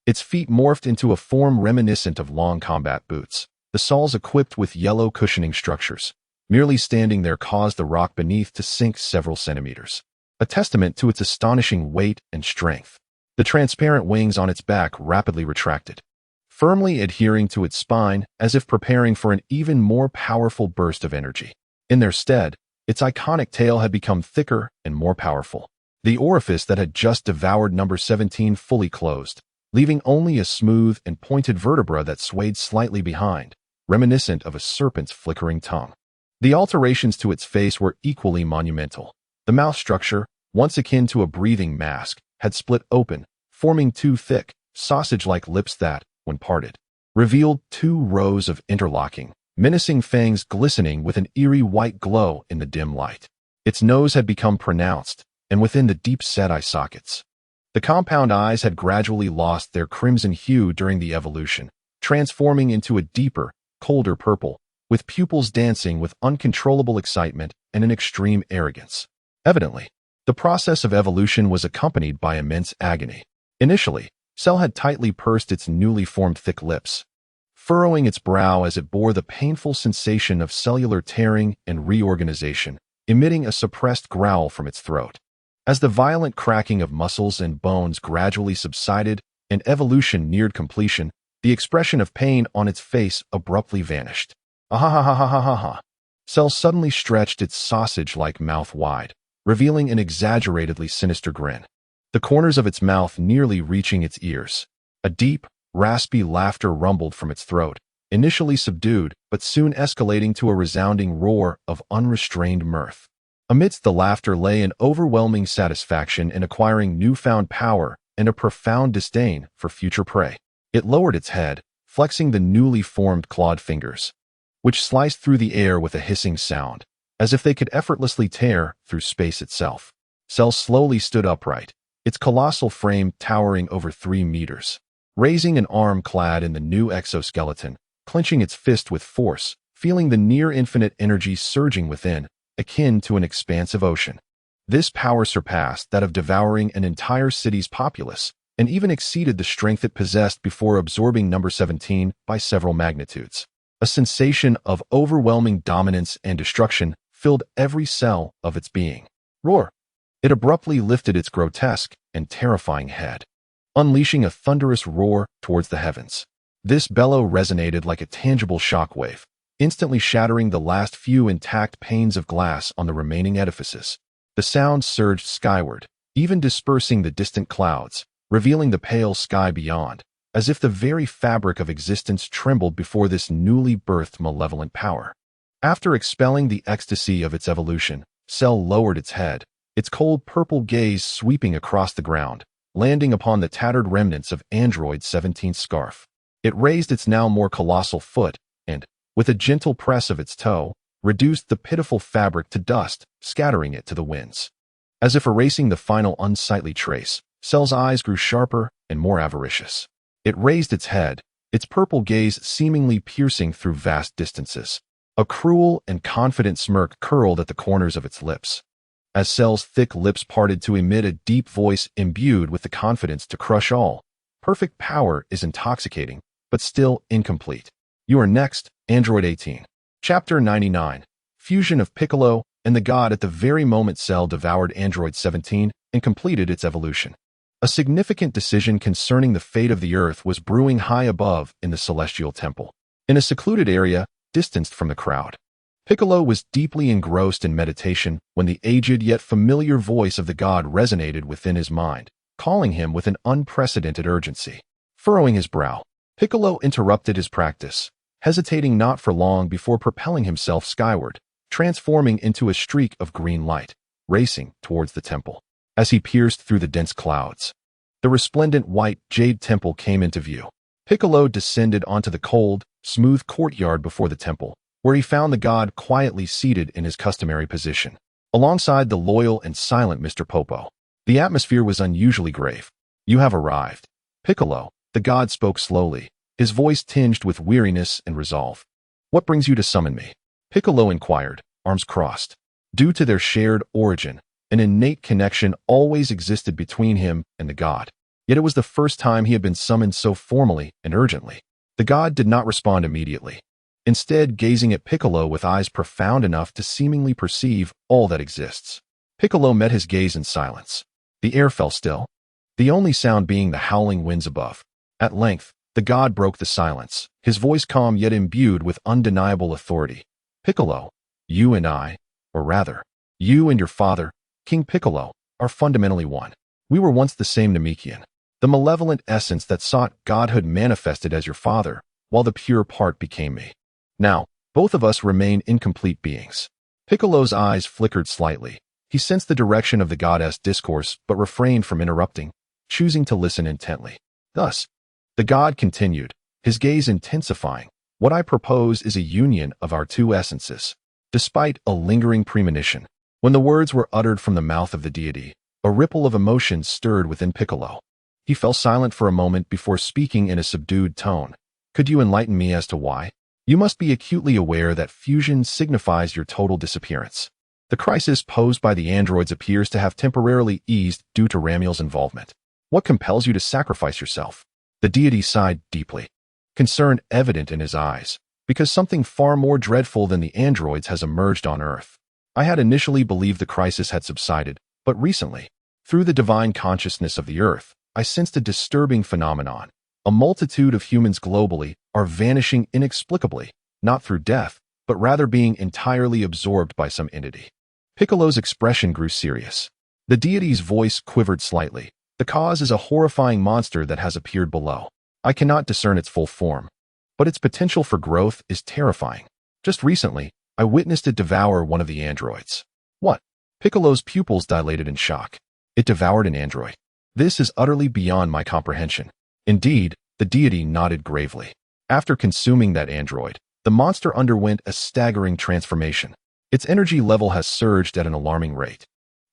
Its feet morphed into a form reminiscent of long combat boots, the soles equipped with yellow cushioning structures. Merely standing there caused the rock beneath to sink several centimeters, a testament to its astonishing weight and strength. The transparent wings on its back rapidly retracted, firmly adhering to its spine as if preparing for an even more powerful burst of energy. In their stead, its iconic tail had become thicker and more powerful. The orifice that had just devoured number 17 fully closed, leaving only a smooth and pointed vertebra that swayed slightly behind, reminiscent of a serpent's flickering tongue. The alterations to its face were equally monumental. The mouth structure, once akin to a breathing mask, had split open, forming 2 thick, sausage-like lips that, when parted, revealed 2 rows of interlocking, menacing fangs glistening with an eerie white glow in the dim light. Its nose had become pronounced, and within the deep-set eye sockets, the compound eyes had gradually lost their crimson hue during the evolution, transforming into a deeper, colder purple, with pupils dancing with uncontrollable excitement and an extreme arrogance. Evidently, the process of evolution was accompanied by immense agony. Initially, Cell had tightly pursed its newly formed thick lips, furrowing its brow as it bore the painful sensation of cellular tearing and reorganization, emitting a suppressed growl from its throat. As the violent cracking of muscles and bones gradually subsided and evolution neared completion, the expression of pain on its face abruptly vanished. Ah-ha-ha-ha-ha-ha-ha. Cell suddenly stretched its sausage-like mouth wide, revealing an exaggeratedly sinister grin, the corners of its mouth nearly reaching its ears. A deep, raspy laughter rumbled from its throat, initially subdued but soon escalating to a resounding roar of unrestrained mirth. Amidst the laughter lay an overwhelming satisfaction in acquiring newfound power and a profound disdain for future prey. It lowered its head, flexing the newly formed clawed fingers, which sliced through the air with a hissing sound, as if they could effortlessly tear through space itself. Cell slowly stood upright, its colossal frame towering over 3 meters. Raising an arm clad in the new exoskeleton, clenching its fist with force, feeling the near-infinite energy surging within, akin to an expansive ocean. This power surpassed that of devouring an entire city's populace, and even exceeded the strength it possessed before absorbing number 17 by several magnitudes. A sensation of overwhelming dominance and destruction filled every cell of its being. Roar! It abruptly lifted its grotesque and terrifying head, unleashing a thunderous roar towards the heavens. This bellow resonated like a tangible shockwave, instantly shattering the last few intact panes of glass on the remaining edifices. The sound surged skyward, even dispersing the distant clouds, revealing the pale sky beyond, as if the very fabric of existence trembled before this newly birthed malevolent power. After expelling the ecstasy of its evolution, Cell lowered its head, its cold purple gaze sweeping across the ground, landing upon the tattered remnants of Android 17's scarf. It raised its now more colossal foot and, with a gentle press of its toe, reduced the pitiful fabric to dust, scattering it to the winds. As if erasing the final unsightly trace, Cell's eyes grew sharper and more avaricious. It raised its head, its purple gaze seemingly piercing through vast distances. A cruel and confident smirk curled at the corners of its lips, as Cell's thick lips parted to emit a deep voice imbued with the confidence to crush all. Perfect power is intoxicating, but still incomplete. You are next, Android 18. Chapter 99. Fusion of Piccolo and the God. At the very moment Cell devoured Android 17 and completed its evolution, a significant decision concerning the fate of the Earth was brewing high above in the Celestial Temple. In a secluded area, distanced from the crowd, Piccolo was deeply engrossed in meditation when the aged yet familiar voice of the god resonated within his mind, calling him with an unprecedented urgency. Furrowing his brow, Piccolo interrupted his practice, hesitating not for long before propelling himself skyward, transforming into a streak of green light, racing towards the temple. As he pierced through the dense clouds, the resplendent white jade temple came into view. Piccolo descended onto the cold, smooth courtyard before the temple, where he found the god quietly seated in his customary position, alongside the loyal and silent Mr. Popo. The atmosphere was unusually grave. You have arrived, Piccolo, the god spoke slowly, his voice tinged with weariness and resolve. What brings you to summon me? Piccolo inquired, arms crossed. Due to their shared origin, an innate connection always existed between him and the god. Yet it was the first time he had been summoned so formally and urgently. The god did not respond immediately, instead gazing at Piccolo with eyes profound enough to seemingly perceive all that exists. Piccolo met his gaze in silence. The air fell still, the only sound being the howling winds above. At length, the god broke the silence, his voice calm yet imbued with undeniable authority. Piccolo, you and I, or rather, you and your father, King Piccolo, are fundamentally one. We were once the same Namekian, the malevolent essence that sought godhood manifested as your father, while the pure part became me. Now, both of us remain incomplete beings. Piccolo's eyes flickered slightly. He sensed the direction of the goddess' discourse but refrained from interrupting, choosing to listen intently. Thus, the god continued, his gaze intensifying. What I propose is a union of our two essences. Despite a lingering premonition, when the words were uttered from the mouth of the deity, a ripple of emotion stirred within Piccolo. He fell silent for a moment before speaking in a subdued tone. Could you enlighten me as to why? You must be acutely aware that fusion signifies your total disappearance. The crisis posed by the androids appears to have temporarily eased due to Ramiel's involvement. What compels you to sacrifice yourself? The deity sighed deeply, concern evident in his eyes, because something far more dreadful than the androids has emerged on Earth. I had initially believed the crisis had subsided, but recently, through the divine consciousness of the Earth, I sensed a disturbing phenomenon. A multitude of humans globally are vanishing inexplicably, not through death, but rather being entirely absorbed by some entity. Piccolo's expression grew serious. The deity's voice quivered slightly. The cause is a horrifying monster that has appeared below. I cannot discern its full form, but its potential for growth is terrifying. Just recently, I witnessed it devour one of the androids. What? Piccolo's pupils dilated in shock. It devoured an android. This is utterly beyond my comprehension. Indeed, the deity nodded gravely. After consuming that android, the monster underwent a staggering transformation. Its energy level has surged at an alarming rate,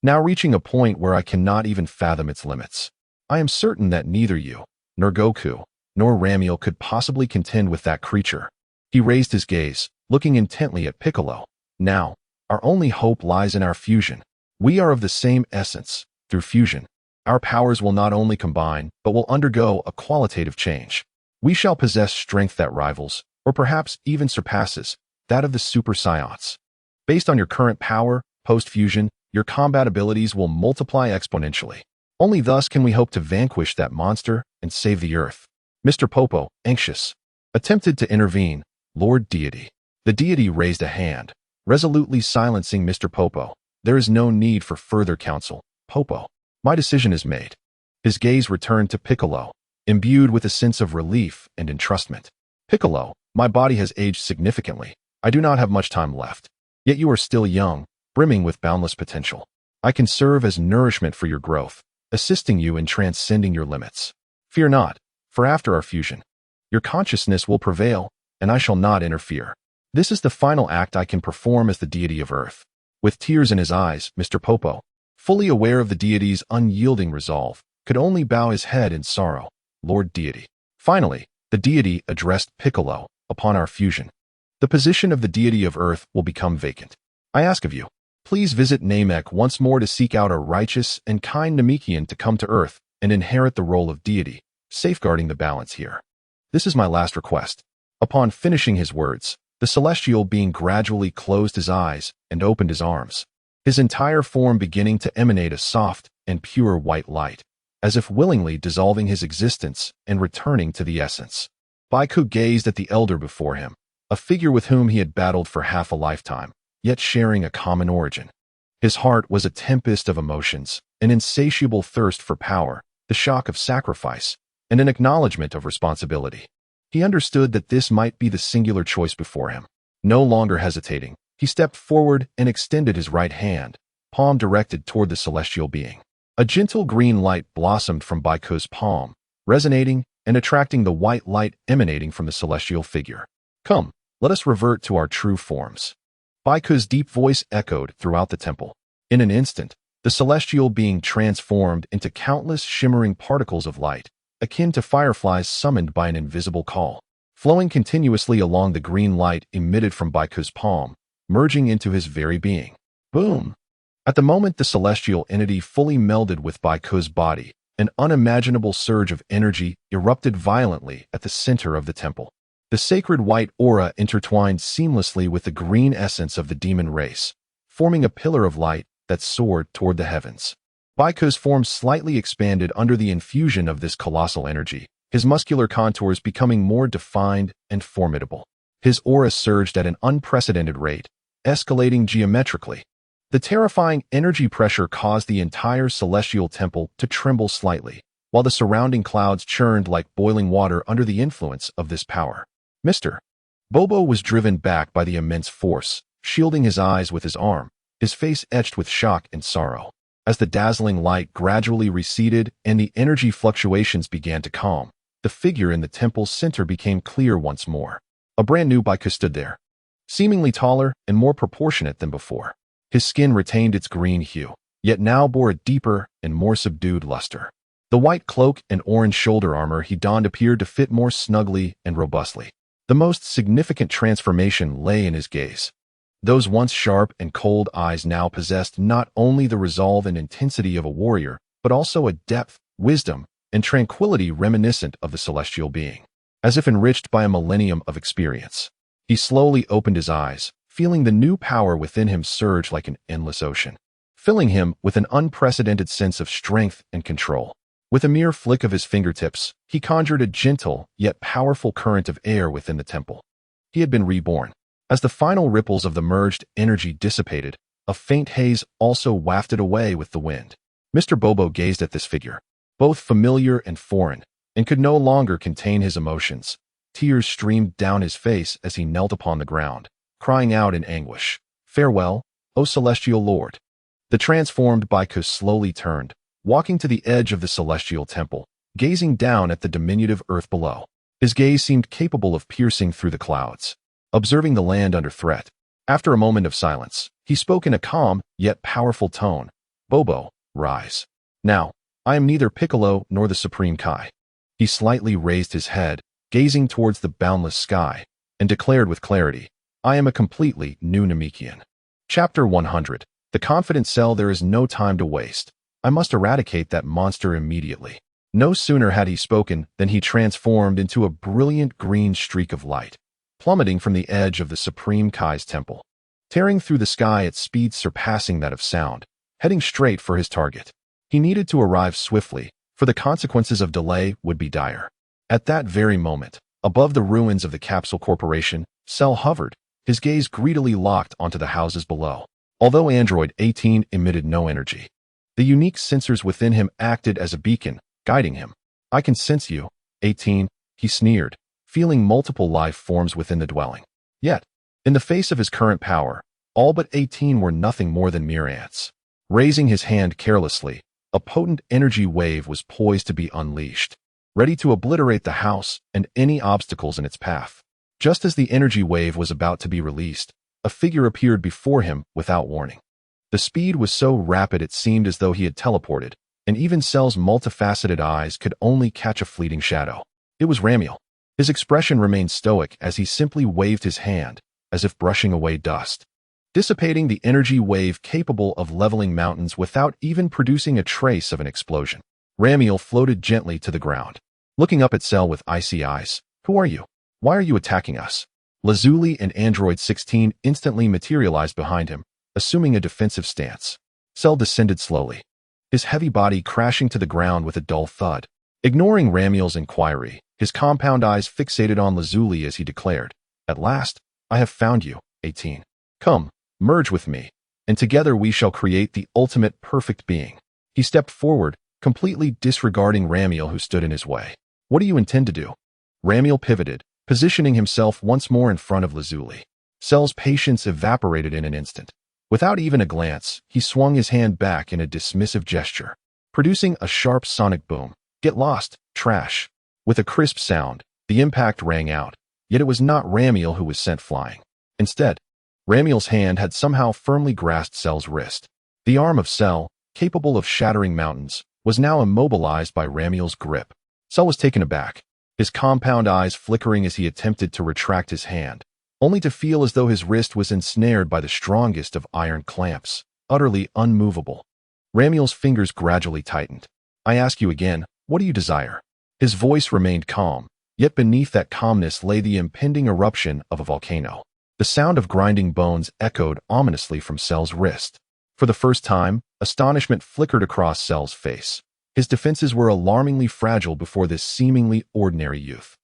now reaching a point where I cannot even fathom its limits. I am certain that neither you, nor Goku, nor Ramiel could possibly contend with that creature. He raised his gaze, looking intently at Piccolo. Now, our only hope lies in our fusion. We are of the same essence. Through fusion, our powers will not only combine, but will undergo a qualitative change. We shall possess strength that rivals, or perhaps even surpasses, that of the Super Saiyans. Based on your current power, post-fusion, your combat abilities will multiply exponentially. Only thus can we hope to vanquish that monster and save the Earth. Mr. Popo, anxious, attempted to intervene. Lord Deity. The deity raised a hand, resolutely silencing Mr. Popo. There is no need for further counsel, Popo. My decision is made. His gaze returned to Piccolo, imbued with a sense of relief and entrustment. Piccolo, my body has aged significantly. I do not have much time left. Yet you are still young, brimming with boundless potential. I can serve as nourishment for your growth, assisting you in transcending your limits. Fear not, for after our fusion, your consciousness will prevail, and I shall not interfere. This is the final act I can perform as the deity of Earth. With tears in his eyes, Mr. Popo, fully aware of the deity's unyielding resolve, could only bow his head in sorrow. Lord Deity. Finally, the deity addressed Piccolo. Upon our fusion, the position of the deity of Earth will become vacant. I ask of you, please visit Namek once more to seek out a righteous and kind Namekian to come to Earth and inherit the role of deity, safeguarding the balance here. This is my last request. Upon finishing his words, the celestial being gradually closed his eyes and opened his arms, his entire form beginning to emanate a soft and pure white light, as if willingly dissolving his existence and returning to the essence. Goku gazed at the elder before him, a figure with whom he had battled for half a lifetime, yet sharing a common origin. His heart was a tempest of emotions, an insatiable thirst for power, the shock of sacrifice, and an acknowledgement of responsibility. He understood that this might be the singular choice before him. No longer hesitating, he stepped forward and extended his right hand, palm directed toward the celestial being. A gentle green light blossomed from Goku's palm, resonating and attracting the white light emanating from the celestial figure. Come, let us revert to our true forms. Goku's deep voice echoed throughout the temple. In an instant, the celestial being transformed into countless shimmering particles of light, akin to fireflies summoned by an invisible call, flowing continuously along the green light emitted from Goku's palm, merging into his very being. Boom! At the moment the celestial entity fully melded with Goku's body, an unimaginable surge of energy erupted violently at the center of the temple. The sacred white aura intertwined seamlessly with the green essence of the demon race, forming a pillar of light that soared toward the heavens. Goku's form slightly expanded under the infusion of this colossal energy, his muscular contours becoming more defined and formidable. His aura surged at an unprecedented rate, escalating geometrically. The terrifying energy pressure caused the entire celestial temple to tremble slightly, while the surrounding clouds churned like boiling water under the influence of this power. Mr. Bobo was driven back by the immense force, shielding his eyes with his arm, his face etched with shock and sorrow. As the dazzling light gradually receded and the energy fluctuations began to calm, the figure in the temple's center became clear once more. A brand new Goku stood there, seemingly taller and more proportionate than before. His skin retained its green hue, yet now bore a deeper and more subdued luster. The white cloak and orange shoulder armor he donned appeared to fit more snugly and robustly. The most significant transformation lay in his gaze. Those once sharp and cold eyes now possessed not only the resolve and intensity of a warrior, but also a depth, wisdom, and tranquility reminiscent of the celestial being. As if enriched by a millennium of experience, he slowly opened his eyes, feeling the new power within him surge like an endless ocean, filling him with an unprecedented sense of strength and control. With a mere flick of his fingertips, he conjured a gentle yet powerful current of air within the temple. He had been reborn. As the final ripples of the merged energy dissipated, a faint haze also wafted away with the wind. Mr. Bobo gazed at this figure, both familiar and foreign, and could no longer contain his emotions. Tears streamed down his face as he knelt upon the ground, crying out in anguish, "Farewell, O celestial lord." The transformed Goku slowly turned, walking to the edge of the celestial temple, gazing down at the diminutive earth below. His gaze seemed capable of piercing through the clouds, observing the land under threat. After a moment of silence, he spoke in a calm yet powerful tone. "Bobo, rise. Now, I am neither Piccolo nor the Supreme Kai." He slightly raised his head, gazing towards the boundless sky, and declared with clarity, "I am a completely new Namekian." Chapter 100. The Confident Cell. There is no time to waste. I must eradicate that monster immediately. No sooner had he spoken than he transformed into a brilliant green streak of light, plummeting from the edge of the Supreme Kai's temple, tearing through the sky at speeds surpassing that of sound, heading straight for his target. He needed to arrive swiftly, for the consequences of delay would be dire. At that very moment, above the ruins of the Capsule Corporation, Cell hovered, his gaze greedily locked onto the houses below. Although Android 18 emitted no energy, the unique sensors within him acted as a beacon, guiding him. "I can sense you, 18, he sneered, feeling multiple life forms within the dwelling. Yet, in the face of his current power, all but 18 were nothing more than mere ants. Raising his hand carelessly, a potent energy wave was poised to be unleashed, ready to obliterate the house and any obstacles in its path. Just as the energy wave was about to be released, a figure appeared before him without warning. The speed was so rapid it seemed as though he had teleported, and even Cell's multifaceted eyes could only catch a fleeting shadow. It was Ramiel. His expression remained stoic as he simply waved his hand, as if brushing away dust, dissipating the energy wave capable of leveling mountains without even producing a trace of an explosion. Ramiel floated gently to the ground, looking up at Cell with icy eyes. "Who are you? Why are you attacking us?" Lazuli and Android 16 instantly materialized behind him, assuming a defensive stance. Cell descended slowly, his heavy body crashing to the ground with a dull thud. Ignoring Ramiel's inquiry, his compound eyes fixated on Lazuli as he declared, "At last, I have found you, 18. Come, merge with me, and together we shall create the ultimate perfect being." He stepped forward, completely disregarding Ramiel who stood in his way. "What do you intend to do?" Ramiel pivoted, positioning himself once more in front of Lazuli. Cell's patience evaporated in an instant. Without even a glance, he swung his hand back in a dismissive gesture, producing a sharp sonic boom. "Get lost, trash." With a crisp sound, the impact rang out, yet it was not Ramiel who was sent flying. Instead, Ramiel's hand had somehow firmly grasped Cell's wrist. The arm of Cell, capable of shattering mountains, was now immobilized by Ramiel's grip. Cell was taken aback, his compound eyes flickering as he attempted to retract his hand, only to feel as though his wrist was ensnared by the strongest of iron clamps, utterly unmovable. Ramiel's fingers gradually tightened. "I ask you again, what do you desire?" His voice remained calm, yet beneath that calmness lay the impending eruption of a volcano. The sound of grinding bones echoed ominously from Cell's wrist. For the first time, astonishment flickered across Cell's face. His defenses were alarmingly fragile before this seemingly ordinary youth.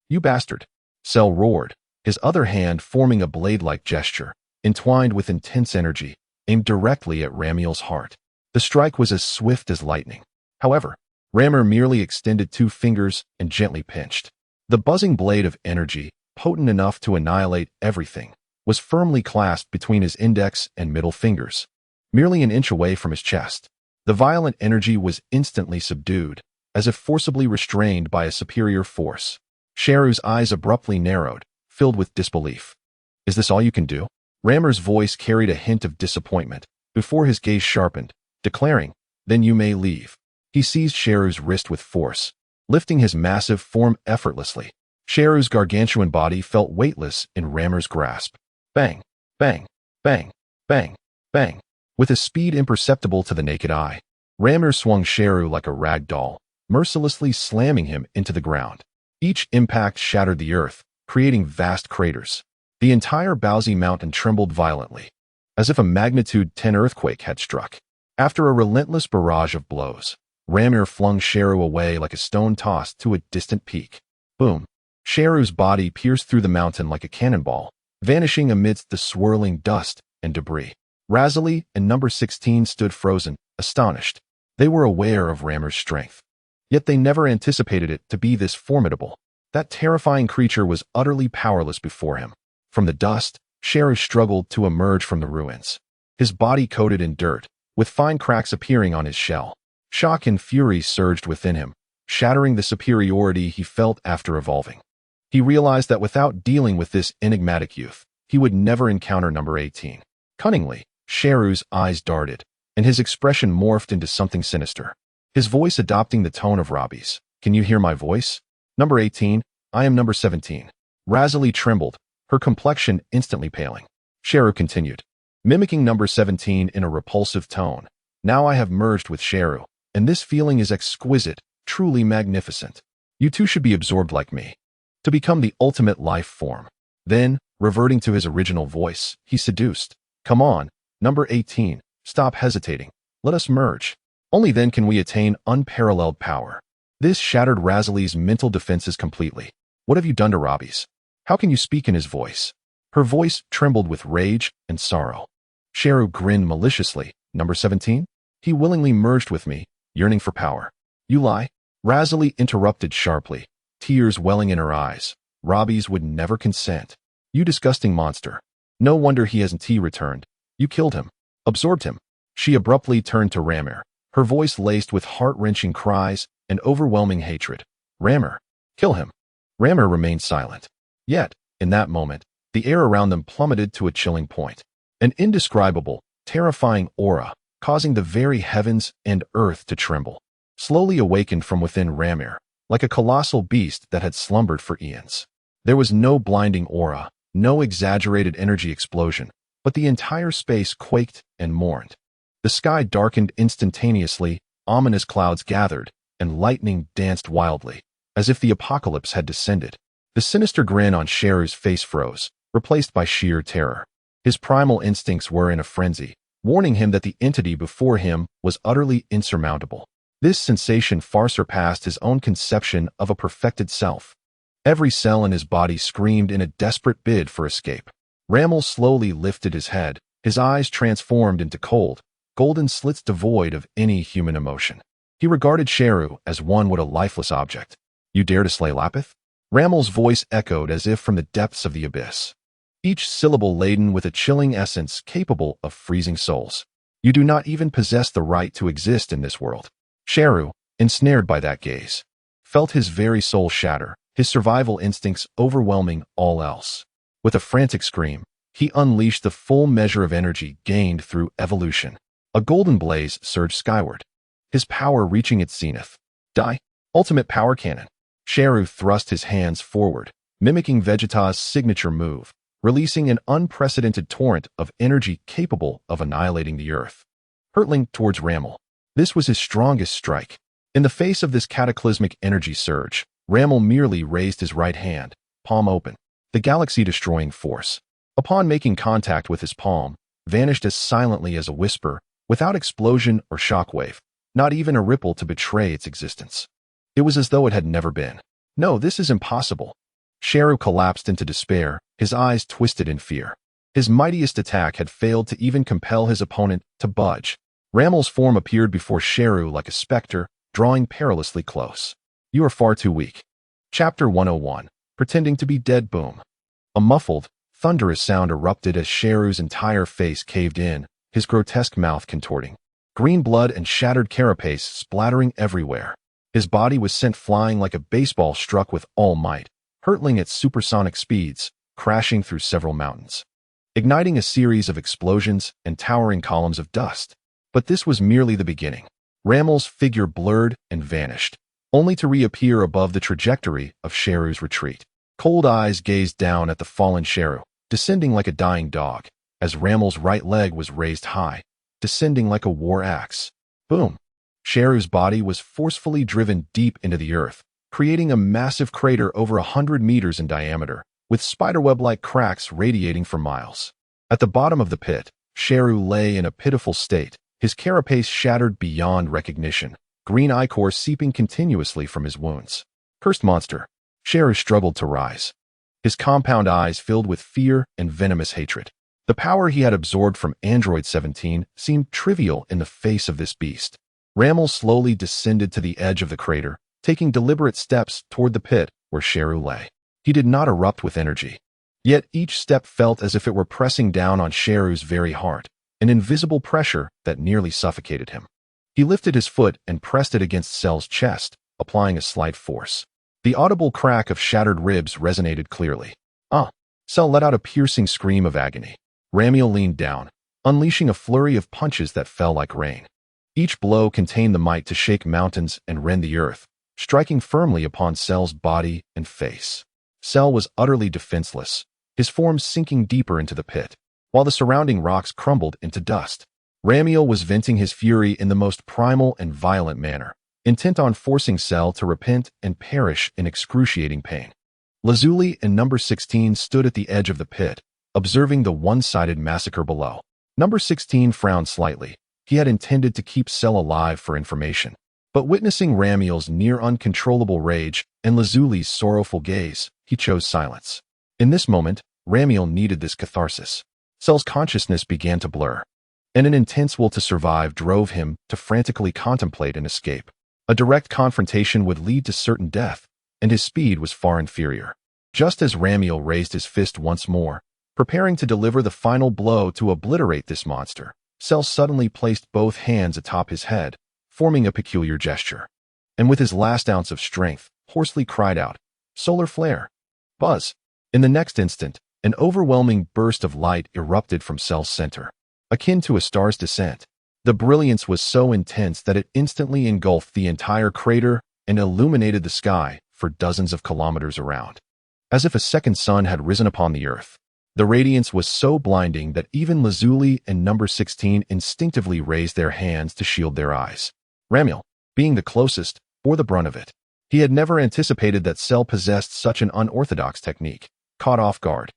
"You bastard!" Cell roared, his other hand forming a blade-like gesture, entwined with intense energy, aimed directly at Ramiel's heart. The strike was as swift as lightning. However, Rammer merely extended 2 fingers and gently pinched. The buzzing blade of energy, potent enough to annihilate everything, was firmly clasped between his index and middle fingers, merely an inch away from his chest. The violent energy was instantly subdued, as if forcibly restrained by a superior force. Sheru's eyes abruptly narrowed, filled with disbelief. "Is this all you can do?" Rammer's voice carried a hint of disappointment, before his gaze sharpened, declaring, "Then you may leave." He seized Sheru's wrist with force, lifting his massive form effortlessly. Sheru's gargantuan body felt weightless in Rammer's grasp. Bang, bang, bang, bang, bang. With a speed imperceptible to the naked eye, Rammer swung Sheru like a rag doll, mercilessly slamming him into the ground. Each impact shattered the earth, creating vast craters. The entire Bowsy Mountain trembled violently, as if a magnitude 10 earthquake had struck. After a relentless barrage of blows, Ramir flung Sheru away like a stone tossed to a distant peak. Boom! Sheru's body pierced through the mountain like a cannonball, vanishing amidst the swirling dust and debris. Razali and number 16 stood frozen, astonished. They were aware of Ramir's strength. Yet they never anticipated it to be this formidable. That terrifying creature was utterly powerless before him. From the dust, Sheru struggled to emerge from the ruins. His body coated in dirt, with fine cracks appearing on his shell. Shock and fury surged within him, shattering the superiority he felt after evolving. He realized that without dealing with this enigmatic youth, he would never encounter number 18. Cunningly, Sheru's eyes darted, and his expression morphed into something sinister. His voice adopting the tone of Robbie's. "Can you hear my voice? Number 18, I am number 17. Razali trembled, her complexion instantly paling. Sheru continued, mimicking number 17 in a repulsive tone. "Now I have merged with Sheru, and this feeling is exquisite, truly magnificent. You too should be absorbed like me, to become the ultimate life form." Then, reverting to his original voice, he seduced, "Come on, number 18, stop hesitating. Let us merge. Only then can we attain unparalleled power." This shattered Razali's mental defenses completely. "What have you done to Robbie's? How can you speak in his voice?" Her voice trembled with rage and sorrow. Sheru grinned maliciously. "Number 17? He willingly merged with me, yearning for power." "You lie." Razali interrupted sharply, tears welling in her eyes. "Robbie's would never consent. You disgusting monster. No wonder he hasn't returned. You killed him. Absorbed him." She abruptly turned to Ramir, her voice laced with heart-wrenching cries and overwhelming hatred. "Ramir, kill him." Ramir remained silent. Yet, in that moment, the air around them plummeted to a chilling point. An indescribable, terrifying aura, causing the very heavens and earth to tremble, slowly awakened from within Ramir, like a colossal beast that had slumbered for eons. There was no blinding aura, no exaggerated energy explosion, but the entire space quaked and mourned. The sky darkened instantaneously, ominous clouds gathered, and lightning danced wildly, as if the apocalypse had descended. The sinister grin on Sheru's face froze, replaced by sheer terror. His primal instincts were in a frenzy, warning him that the entity before him was utterly insurmountable. This sensation far surpassed his own conception of a perfected self. Every cell in his body screamed in a desperate bid for escape. Ramel slowly lifted his head, his eyes transformed into cold, golden slits devoid of any human emotion. He regarded Sheru as one would a lifeless object. "You dare to slay Lapith?" Ramel's voice echoed as if from the depths of the abyss, each syllable laden with a chilling essence capable of freezing souls. "You do not even possess the right to exist in this world." Sheru, ensnared by that gaze, felt his very soul shatter, his survival instincts overwhelming all else. With a frantic scream, he unleashed the full measure of energy gained through evolution. A golden blaze surged skyward, his power reaching its zenith. "Die! Ultimate power cannon!" Sheru thrust his hands forward, mimicking Vegeta's signature move, releasing an unprecedented torrent of energy capable of annihilating the earth. Hurtling towards Ramel, this was his strongest strike. In the face of this cataclysmic energy surge, Ramel merely raised his right hand, palm open. The galaxy-destroying force, upon making contact with his palm, vanished as silently as a whisper, without explosion or shockwave, not even a ripple to betray its existence. It was as though it had never been. "No, this is impossible." Sheru collapsed into despair, his eyes twisted in fear. His mightiest attack had failed to even compel his opponent to budge. Ramel's form appeared before Sheru like a specter, drawing perilously close. "You are far too weak." Chapter 101, Pretending to be Dead. Boom. A muffled, thunderous sound erupted as Sheru's entire face caved in, his grotesque mouth contorting. Green blood and shattered carapace splattering everywhere. His body was sent flying like a baseball struck with all might, hurtling at supersonic speeds, crashing through several mountains, igniting a series of explosions and towering columns of dust. But this was merely the beginning. Ramel's figure blurred and vanished, only to reappear above the trajectory of Sheru's retreat. Cold eyes gazed down at the fallen Sheru, descending like a dying dog, as Ramel's right leg was raised high, descending like a war axe. Boom! Sheru's body was forcefully driven deep into the earth, creating a massive crater over 100 meters in diameter, with spiderweb-like cracks radiating for miles. At the bottom of the pit, Sheru lay in a pitiful state, his carapace shattered beyond recognition, green ichor seeping continuously from his wounds. Cursed monster. Gero struggled to rise. His compound eyes filled with fear and venomous hatred. The power he had absorbed from Android 17 seemed trivial in the face of this beast. Ramil slowly descended to the edge of the crater, taking deliberate steps toward the pit where Gero lay. He did not erupt with energy. Yet each step felt as if it were pressing down on Gero's very heart, an invisible pressure that nearly suffocated him. He lifted his foot and pressed it against Cell's chest, applying a slight force. The audible crack of shattered ribs resonated clearly. Cell let out a piercing scream of agony. Ramil leaned down, unleashing a flurry of punches that fell like rain. Each blow contained the might to shake mountains and rend the earth, striking firmly upon Cell's body and face. Cell was utterly defenseless, his form sinking deeper into the pit, while the surrounding rocks crumbled into dust. Ramil was venting his fury in the most primal and violent manner, intent on forcing Cell to repent and perish in excruciating pain. Lazuli and Number 16 stood at the edge of the pit, observing the one-sided massacre below. Number 16 frowned slightly. He had intended to keep Cell alive for information. But witnessing Ramil's near-uncontrollable rage and Lazuli's sorrowful gaze, he chose silence. In this moment, Ramil needed this catharsis. Cell's consciousness began to blur, and an intense will to survive drove him to frantically contemplate an escape. A direct confrontation would lead to certain death, and his speed was far inferior. Just as Ramil raised his fist once more, preparing to deliver the final blow to obliterate this monster, Cell suddenly placed both hands atop his head, forming a peculiar gesture. And with his last ounce of strength, hoarsely cried out, "Solar flare!" Buzz! In the next instant, an overwhelming burst of light erupted from Cell's center, akin to a star's descent. The brilliance was so intense that it instantly engulfed the entire crater and illuminated the sky for dozens of kilometers around. As if a second sun had risen upon the earth. The radiance was so blinding that even Lazuli and Number 16 instinctively raised their hands to shield their eyes. Ramil, being the closest, bore the brunt of it. He had never anticipated that Cell possessed such an unorthodox technique. Caught off guard,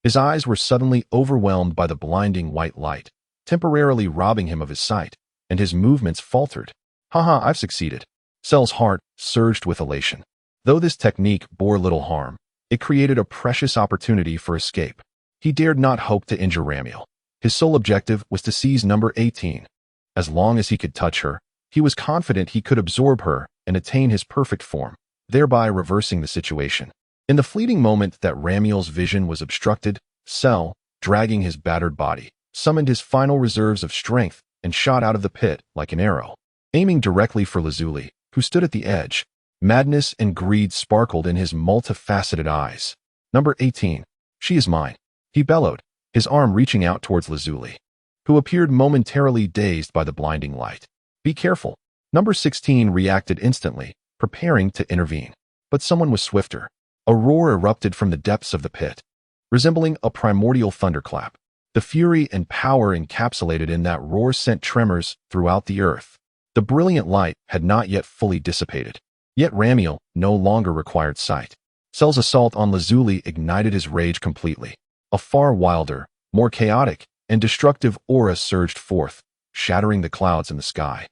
his eyes were suddenly overwhelmed by the blinding white light, temporarily robbing him of his sight, and his movements faltered. I've succeeded. Cell's heart surged with elation. Though this technique bore little harm, it created a precious opportunity for escape. He dared not hope to injure Ramil. His sole objective was to seize Number 18. As long as he could touch her, he was confident he could absorb her and attain his perfect form, thereby reversing the situation. In the fleeting moment that Ramil's vision was obstructed, Cell, dragging his battered body, summoned his final reserves of strength and shot out of the pit like an arrow, aiming directly for Lazuli, who stood at the edge. Madness and greed sparkled in his multifaceted eyes. Number 18. She is mine. He bellowed, his arm reaching out towards Lazuli, who appeared momentarily dazed by the blinding light. Be careful. Number 16 reacted instantly, preparing to intervene. But someone was swifter. A roar erupted from the depths of the pit, resembling a primordial thunderclap. The fury and power encapsulated in that roar sent tremors throughout the earth. The brilliant light had not yet fully dissipated. Yet Ramil no longer required sight. Cell's assault on Lazuli ignited his rage completely. A far wilder, more chaotic, and destructive aura surged forth, shattering the clouds in the sky,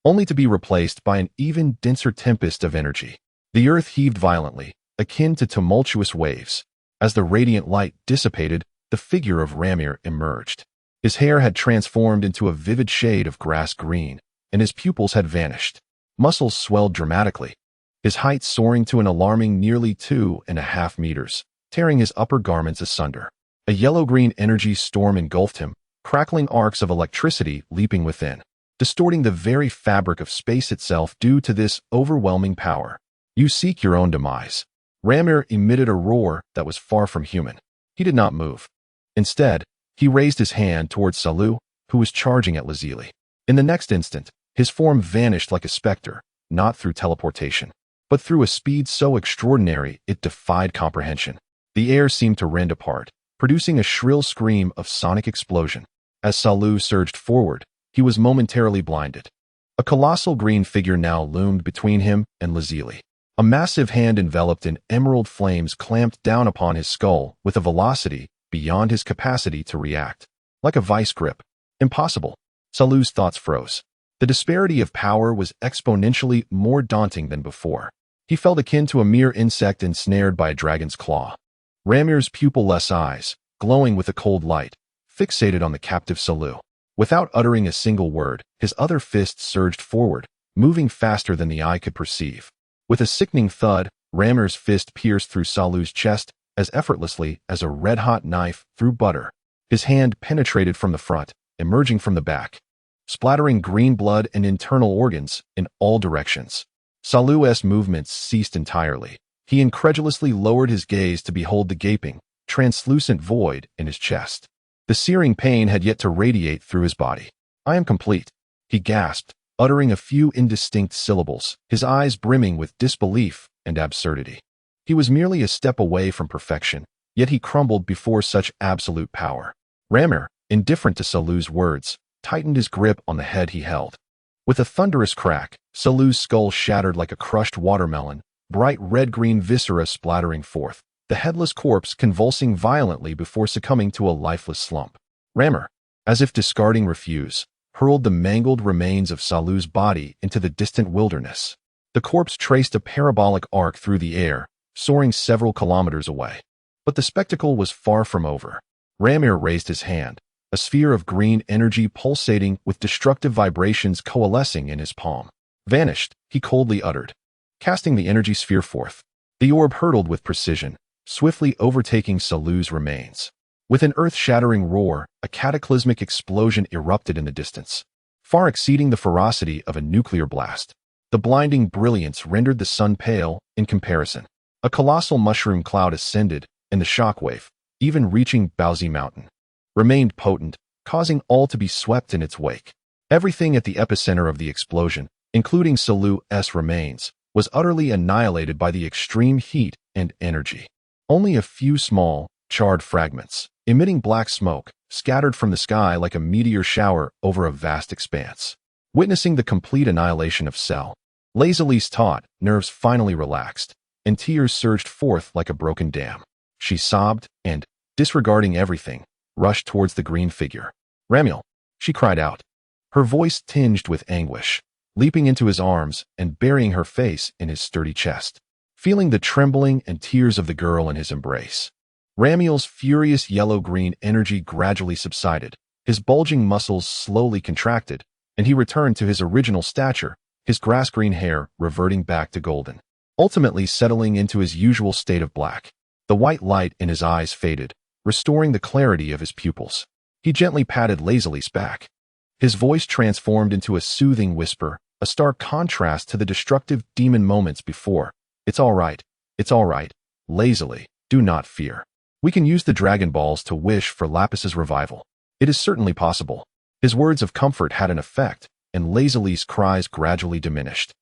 only to be replaced by an even denser tempest of energy. The earth heaved violently, akin to tumultuous waves. As the radiant light dissipated, the figure of Ramir emerged. His hair had transformed into a vivid shade of grass green, and his pupils had vanished. Muscles swelled dramatically, his height soaring to an alarming nearly 2.5 meters, tearing his upper garments asunder. A yellow-green energy storm engulfed him, crackling arcs of electricity leaping within, distorting the very fabric of space itself due to this overwhelming power. You seek your own demise. Ramir emitted a roar that was far from human. He did not move. Instead, he raised his hand towards Salu, who was charging at Lazuli. In the next instant, his form vanished like a specter, not through teleportation, but through a speed so extraordinary it defied comprehension. The air seemed to rend apart, producing a shrill scream of sonic explosion. As Salu surged forward, he was momentarily blinded. A colossal green figure now loomed between him and Lazuli. A massive hand enveloped in emerald flames clamped down upon his skull with a velocity beyond his capacity to react. Like a vice grip. Impossible. Salu's thoughts froze. The disparity of power was exponentially more daunting than before. He felt akin to a mere insect ensnared by a dragon's claw. Ramir's pupil-less eyes, glowing with a cold light, fixated on the captive Salu. Without uttering a single word, his other fist surged forward, moving faster than the eye could perceive. With a sickening thud, Ramir's fist pierced through Salu's chest as effortlessly as a red-hot knife through butter. His hand penetrated from the front, emerging from the back, splattering green blood and internal organs in all directions. Salu's movements ceased entirely. He incredulously lowered his gaze to behold the gaping, translucent void in his chest. The searing pain had yet to radiate through his body. "I am complete," he gasped, uttering a few indistinct syllables, his eyes brimming with disbelief and absurdity. He was merely a step away from perfection, yet he crumbled before such absolute power. Ramir, indifferent to Salu's words, tightened his grip on the head he held. With a thunderous crack, Salu's skull shattered like a crushed watermelon, bright red-green viscera splattering forth, the headless corpse convulsing violently before succumbing to a lifeless slump. Ramir, as if discarding refuse, hurled the mangled remains of Salu's body into the distant wilderness. The corpse traced a parabolic arc through the air, soaring several kilometers away. But the spectacle was far from over. Ramir raised his hand, a sphere of green energy pulsating with destructive vibrations coalescing in his palm. "Vanished," he coldly uttered, casting the energy sphere forth. The orb hurtled with precision, swiftly overtaking Salu's remains. With an earth-shattering roar, a cataclysmic explosion erupted in the distance, far exceeding the ferocity of a nuclear blast. The blinding brilliance rendered the sun pale in comparison. A colossal mushroom cloud ascended, and the shockwave, even reaching Baozi Mountain, remained potent, causing all to be swept in its wake. Everything at the epicenter of the explosion, including Salu's remains, was utterly annihilated by the extreme heat and energy. Only a few small, charred fragments, emitting black smoke, scattered from the sky like a meteor shower over a vast expanse. Witnessing the complete annihilation of Cell, Lazelie's taut nerves finally relaxed, and tears surged forth like a broken dam. She sobbed and, disregarding everything, rushed towards the green figure. "Ramiel," she cried out, her voice tinged with anguish, leaping into his arms and burying her face in his sturdy chest. Feeling the trembling and tears of the girl in his embrace, Ramiel's furious yellow-green energy gradually subsided, his bulging muscles slowly contracted, and he returned to his original stature, his grass-green hair reverting back to golden, ultimately settling into his usual state of black. The white light in his eyes faded, restoring the clarity of his pupils. He gently patted Lazelie's back. His voice transformed into a soothing whisper, a stark contrast to the destructive demon moments before. It's all right, Lazelie, do not fear. We can use the Dragon Balls to wish for Lapis's revival. It is certainly possible." His words of comfort had an effect, and Lazelie's cries gradually diminished.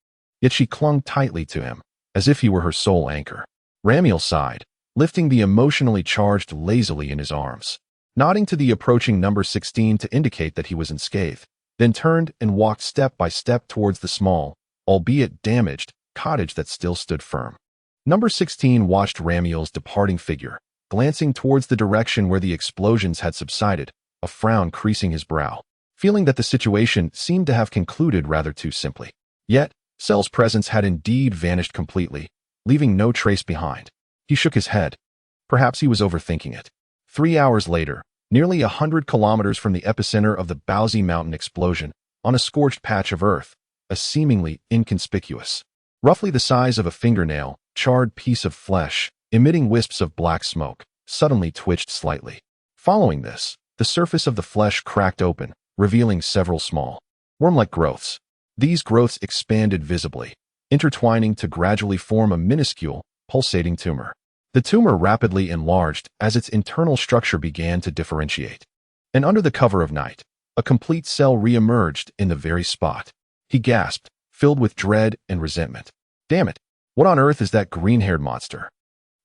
Yet she clung tightly to him, as if he were her sole anchor. Ramiel sighed, lifting the emotionally charged Lazelie in his arms, nodding to the approaching number 16 to indicate that he was unscathed, then turned and walked step by step towards the small, albeit damaged, cottage that still stood firm. Number 16 watched Ramiel's departing figure, glancing towards the direction where the explosions had subsided, a frown creasing his brow, feeling that the situation seemed to have concluded rather too simply. Yet, Cell's presence had indeed vanished completely, leaving no trace behind. He shook his head. Perhaps he was overthinking it. 3 hours later, nearly 100 kilometers from the epicenter of the Baozi Mountain explosion, on a scorched patch of earth, a seemingly inconspicuous, roughly the size of a fingernail, charred piece of flesh, emitting wisps of black smoke, suddenly twitched slightly. Following this, the surface of the flesh cracked open, revealing several small, worm-like growths. These growths expanded visibly, intertwining to gradually form a minuscule, pulsating tumor. The tumor rapidly enlarged as its internal structure began to differentiate. And under the cover of night, a complete cell re-emerged in the very spot. He gasped, filled with dread and resentment. "Damn it, what on earth is that green-haired monster?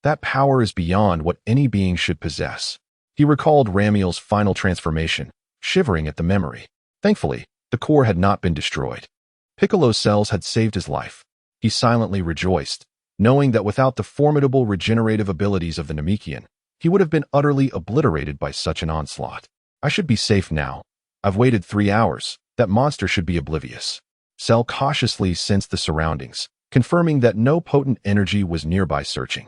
That power is beyond what any being should possess." He recalled Ramiel's final transformation, shivering at the memory. Thankfully, the core had not been destroyed. Piccolo's cells had saved his life. He silently rejoiced, knowing that without the formidable regenerative abilities of the Namekian, he would have been utterly obliterated by such an onslaught. "I should be safe now. I've waited 3 hours," That monster should be oblivious. Cell cautiously sensed the surroundings, confirming that no potent energy was nearby searching.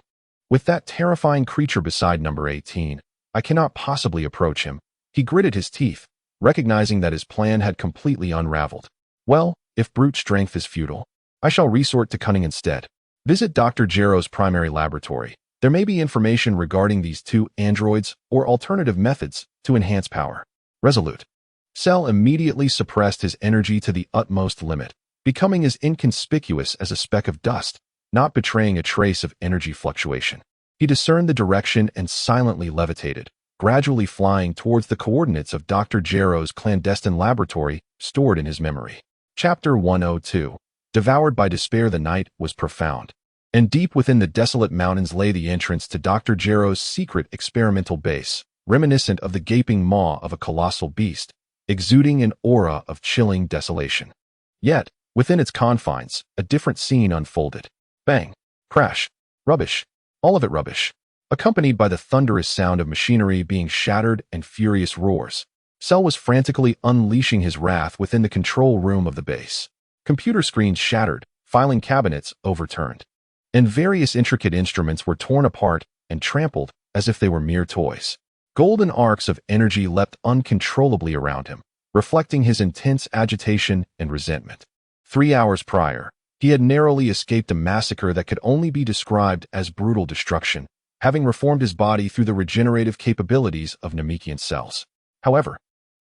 With that terrifying creature beside number 18, I cannot possibly approach him. He gritted his teeth, recognizing that his plan had completely unraveled. Well, if brute strength is futile, I shall resort to cunning instead. Visit Dr. Gero's primary laboratory. There may be information regarding these two androids or alternative methods to enhance power. Resolute. Cell immediately suppressed his energy to the utmost limit, becoming as inconspicuous as a speck of dust, not betraying a trace of energy fluctuation. He discerned the direction and silently levitated, gradually flying towards the coordinates of Dr. Gero's clandestine laboratory stored in his memory. Chapter 102. Devoured by despair. The night was profound, and deep within the desolate mountains lay the entrance to Dr. Gero's secret experimental base, reminiscent of the gaping maw of a colossal beast, exuding an aura of chilling desolation. Yet, within its confines, a different scene unfolded. Bang! Crash! Rubbish! All of it rubbish, accompanied by the thunderous sound of machinery being shattered and furious roars. Cell was frantically unleashing his wrath within the control room of the base. Computer screens shattered, filing cabinets overturned, and various intricate instruments were torn apart and trampled as if they were mere toys. Golden arcs of energy leapt uncontrollably around him, reflecting his intense agitation and resentment. 3 hours prior, he had narrowly escaped a massacre that could only be described as brutal destruction, having reformed his body through the regenerative capabilities of Namekian cells. However,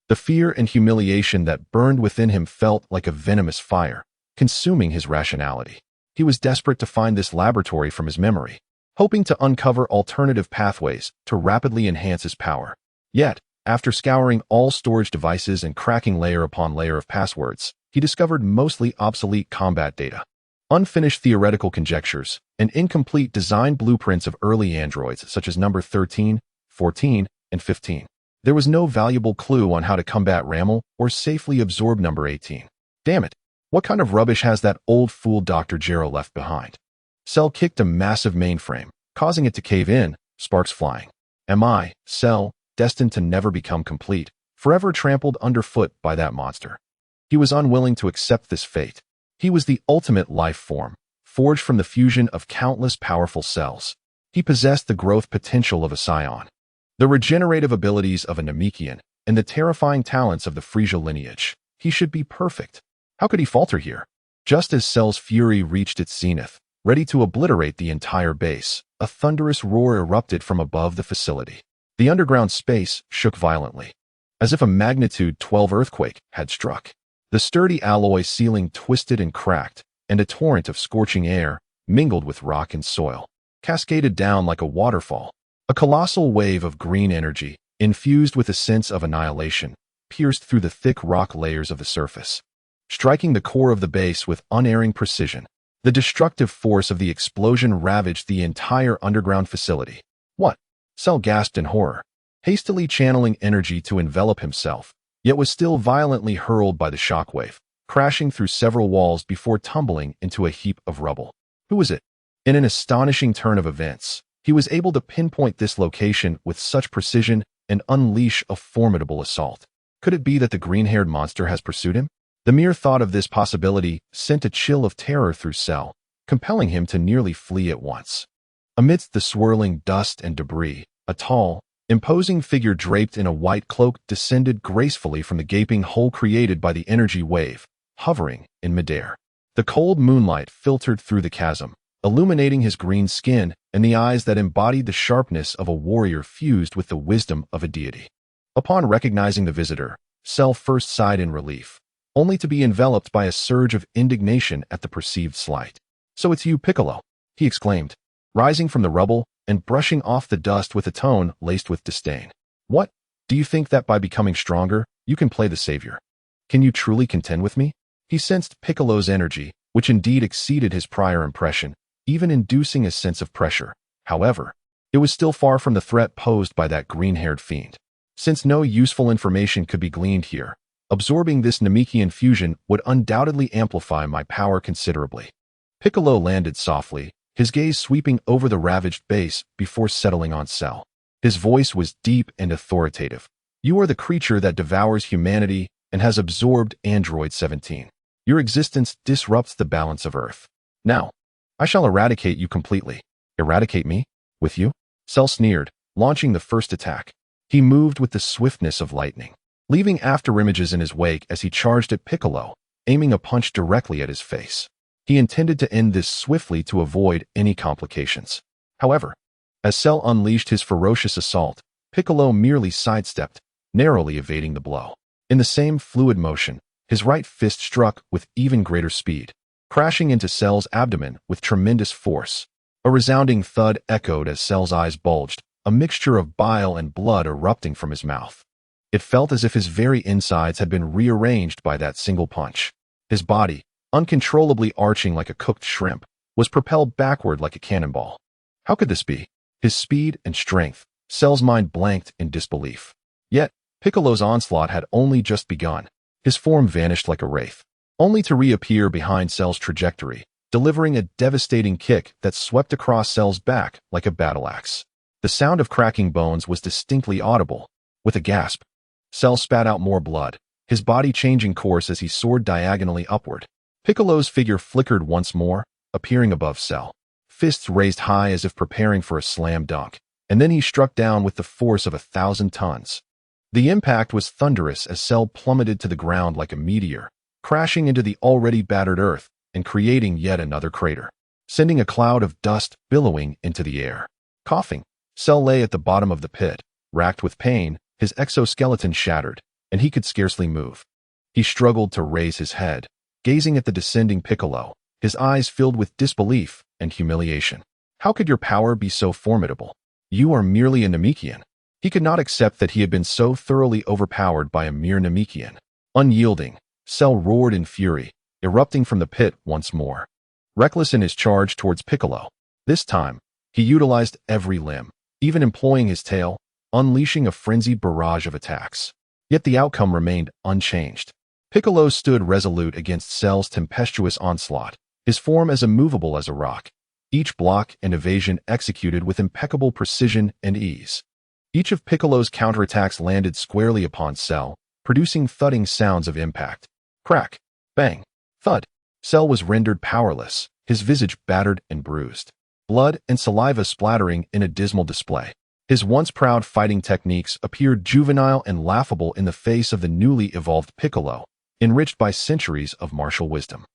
the fear and humiliation that burned within him felt like a venomous fire, consuming his rationality. He was desperate to find this laboratory from his memory, hoping to uncover alternative pathways to rapidly enhance his power. Yet, after scouring all storage devices and cracking layer upon layer of passwords, he discovered mostly obsolete combat data, unfinished theoretical conjectures, and incomplete design blueprints of early androids such as number 13, 14, and 15. There was no valuable clue on how to combat Rammel or safely absorb number 18. Damn it, what kind of rubbish has that old fool Dr. Gero left behind? Cell kicked a massive mainframe, causing it to cave in, sparks flying. Am I, Cell, destined to never become complete, forever trampled underfoot by that monster? He was unwilling to accept this fate. He was the ultimate life form, forged from the fusion of countless powerful cells. He possessed the growth potential of a scion, the regenerative abilities of a Namekian, and the terrifying talents of the Frisia lineage. He should be perfect. How could he falter here? Just as Cell's fury reached its zenith, ready to obliterate the entire base, a thunderous roar erupted from above the facility. The underground space shook violently, as if a magnitude 12 earthquake had struck. The sturdy alloy ceiling twisted and cracked, and a torrent of scorching air, mingled with rock and soil, cascaded down like a waterfall. A colossal wave of green energy, infused with a sense of annihilation, pierced through the thick rock layers of the surface, striking the core of the base with unerring precision. The destructive force of the explosion ravaged the entire underground facility. What? Cell gasped in horror, hastily channeling energy to envelop himself, yet was still violently hurled by the shockwave, crashing through several walls before tumbling into a heap of rubble. Who was it? In an astonishing turn of events, he was able to pinpoint this location with such precision and unleash a formidable assault. Could it be that the green-haired monster has pursued him? The mere thought of this possibility sent a chill of terror through Cell, compelling him to nearly flee at once. Amidst the swirling dust and debris, a tall, imposing figure draped in a white cloak descended gracefully from the gaping hole created by the energy wave, hovering in midair. The cold moonlight filtered through the chasm, illuminating his green skin and the eyes that embodied the sharpness of a warrior fused with the wisdom of a deity. Upon recognizing the visitor, Cell first sighed in relief, only to be enveloped by a surge of indignation at the perceived slight. "So it's you, Piccolo," he exclaimed, rising from the rubble and brushing off the dust with a tone laced with disdain. "What? Do you think that by becoming stronger, you can play the savior? Can you truly contend with me?" He sensed Piccolo's energy, which indeed exceeded his prior impression, even inducing a sense of pressure. However, it was still far from the threat posed by that green-haired fiend. Since no useful information could be gleaned here, absorbing this Namekian fusion would undoubtedly amplify my power considerably. Piccolo landed softly, his gaze sweeping over the ravaged base before settling on Cell. His voice was deep and authoritative. "You are the creature that devours humanity and has absorbed Android 17. Your existence disrupts the balance of Earth. Now, I shall eradicate you completely. Eradicate me? With you? Cell sneered, launching the first attack. He moved with the swiftness of lightning, leaving afterimages in his wake as he charged at Piccolo, aiming a punch directly at his face. He intended to end this swiftly to avoid any complications. However, as Cell unleashed his ferocious assault, Piccolo merely sidestepped, narrowly evading the blow. In the same fluid motion, his right fist struck with even greater speed, crashing into Cell's abdomen with tremendous force. A resounding thud echoed as Cell's eyes bulged, a mixture of bile and blood erupting from his mouth. It felt as if his very insides had been rearranged by that single punch. His body, uncontrollably arching like a cooked shrimp, was propelled backward like a cannonball. How could this be? His speed and strength, Cell's mind blanked in disbelief. Yet, Piccolo's onslaught had only just begun. His form vanished like a wraith, only to reappear behind Cell's trajectory, delivering a devastating kick that swept across Cell's back like a battle axe. The sound of cracking bones was distinctly audible. With a gasp, Cell spat out more blood, his body changing course as he soared diagonally upward. Piccolo's figure flickered once more, appearing above Cell, fists raised high as if preparing for a slam dunk, and then he struck down with the force of 1,000 tons. The impact was thunderous as Cell plummeted to the ground like a meteor, crashing into the already battered earth and creating yet another crater, sending a cloud of dust billowing into the air. Coughing, Cell lay at the bottom of the pit, racked with pain, his exoskeleton shattered, and he could scarcely move. He struggled to raise his head, gazing at the descending Piccolo, his eyes filled with disbelief and humiliation. How could your power be so formidable? You are merely a Namekian. He could not accept that he had been so thoroughly overpowered by a mere Namekian. Unyielding, Cell roared in fury, erupting from the pit once more. Reckless in his charge towards Piccolo, this time, he utilized every limb, even employing his tail, unleashing a frenzied barrage of attacks. Yet the outcome remained unchanged. Piccolo stood resolute against Cell's tempestuous onslaught, his form as immovable as a rock, each block and evasion executed with impeccable precision and ease. Each of Piccolo's counterattacks landed squarely upon Cell, producing thudding sounds of impact. Crack, bang, thud. Cell was rendered powerless, his visage battered and bruised, blood and saliva splattering in a dismal display. His once proud fighting techniques appeared juvenile and laughable in the face of the newly evolved Piccolo, enriched by centuries of martial wisdom.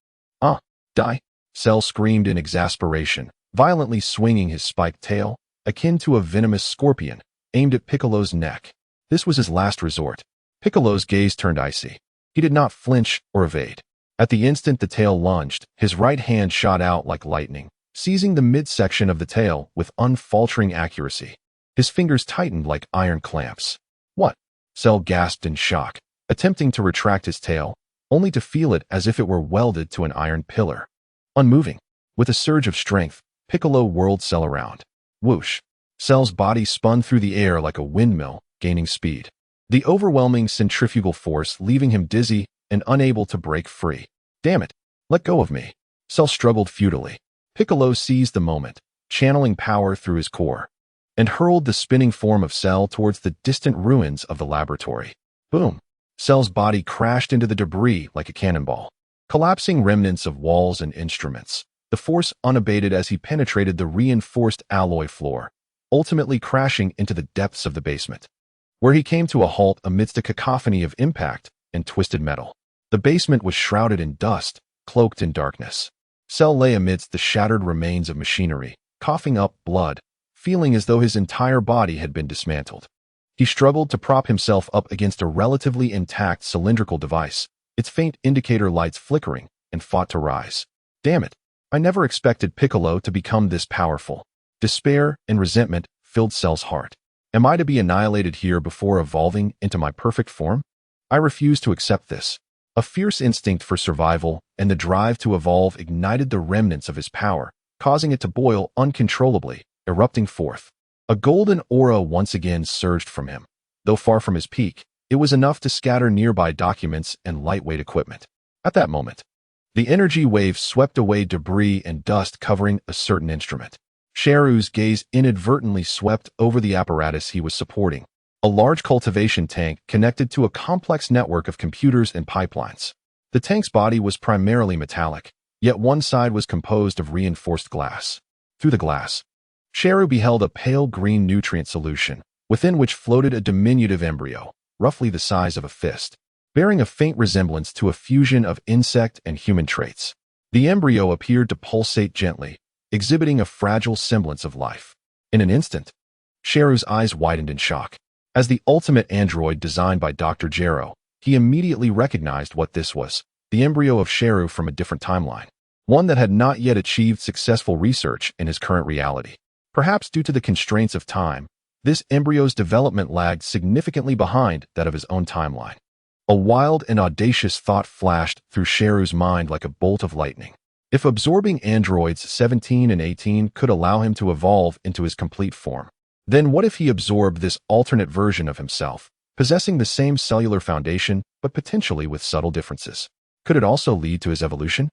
Die! Cell screamed in exasperation, violently swinging his spiked tail, akin to a venomous scorpion, aimed at Piccolo's neck. This was his last resort. Piccolo's gaze turned icy. He did not flinch or evade. At the instant the tail lunged, his right hand shot out like lightning, seizing the midsection of the tail with unfaltering accuracy. His fingers tightened like iron clamps. What? Cell gasped in shock, attempting to retract his tail, only to feel it as if it were welded to an iron pillar. Unmoving, with a surge of strength, Piccolo whirled Cell around. Whoosh! Cell's body spun through the air like a windmill, gaining speed. The overwhelming centrifugal force leaving him dizzy and unable to break free. Damn it! Let go of me! Cell struggled futilely. Piccolo seized the moment, channeling power through his core, and hurled the spinning form of Cell towards the distant ruins of the laboratory. Boom! Cell's body crashed into the debris like a cannonball, collapsing remnants of walls and instruments, the force unabated as he penetrated the reinforced alloy floor, ultimately crashing into the depths of the basement, where he came to a halt amidst a cacophony of impact and twisted metal. The basement was shrouded in dust, cloaked in darkness. Cell lay amidst the shattered remains of machinery, coughing up blood, feeling as though his entire body had been dismantled. He struggled to prop himself up against a relatively intact cylindrical device, its faint indicator lights flickering, and fought to rise. Damn it! I never expected Piccolo to become this powerful. Despair and resentment filled Cell's heart. Am I to be annihilated here before evolving into my perfect form? I refuse to accept this. A fierce instinct for survival and the drive to evolve ignited the remnants of his power, causing it to boil uncontrollably, erupting forth. A golden aura once again surged from him. Though far from his peak, it was enough to scatter nearby documents and lightweight equipment. At that moment, the energy wave swept away debris and dust covering a certain instrument. Cheru's gaze inadvertently swept over the apparatus he was supporting, a large cultivation tank connected to a complex network of computers and pipelines. The tank's body was primarily metallic, yet one side was composed of reinforced glass. Through the glass, Gero beheld a pale green nutrient solution, within which floated a diminutive embryo, roughly the size of a fist, bearing a faint resemblance to a fusion of insect and human traits. The embryo appeared to pulsate gently, exhibiting a fragile semblance of life. In an instant, Gero's eyes widened in shock. As the ultimate android designed by Dr. Gero, he immediately recognized what this was, the embryo of Gero from a different timeline, one that had not yet achieved successful research in his current reality. Perhaps due to the constraints of time, this embryo's development lagged significantly behind that of his own timeline. A wild and audacious thought flashed through Gero's mind like a bolt of lightning. If absorbing androids 17 and 18 could allow him to evolve into his complete form, then what if he absorbed this alternate version of himself, possessing the same cellular foundation but potentially with subtle differences? Could it also lead to his evolution?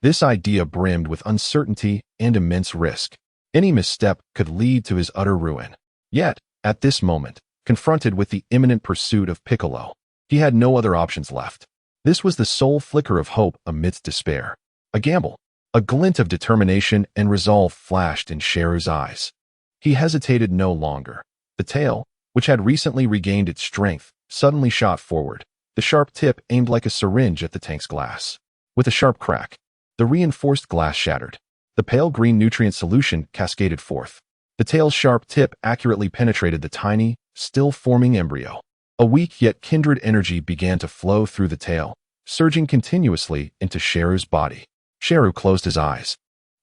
This idea brimmed with uncertainty and immense risk. Any misstep could lead to his utter ruin. Yet, at this moment, confronted with the imminent pursuit of Piccolo, he had no other options left. This was the sole flicker of hope amidst despair. A gamble. A glint of determination and resolve flashed in Gero's eyes. He hesitated no longer. The tail, which had recently regained its strength, suddenly shot forward, the sharp tip aimed like a syringe at the tank's glass. With a sharp crack, the reinforced glass shattered. The pale green nutrient solution cascaded forth. The tail's sharp tip accurately penetrated the tiny, still-forming embryo. A weak yet kindred energy began to flow through the tail, surging continuously into Gero's body. Gero closed his eyes,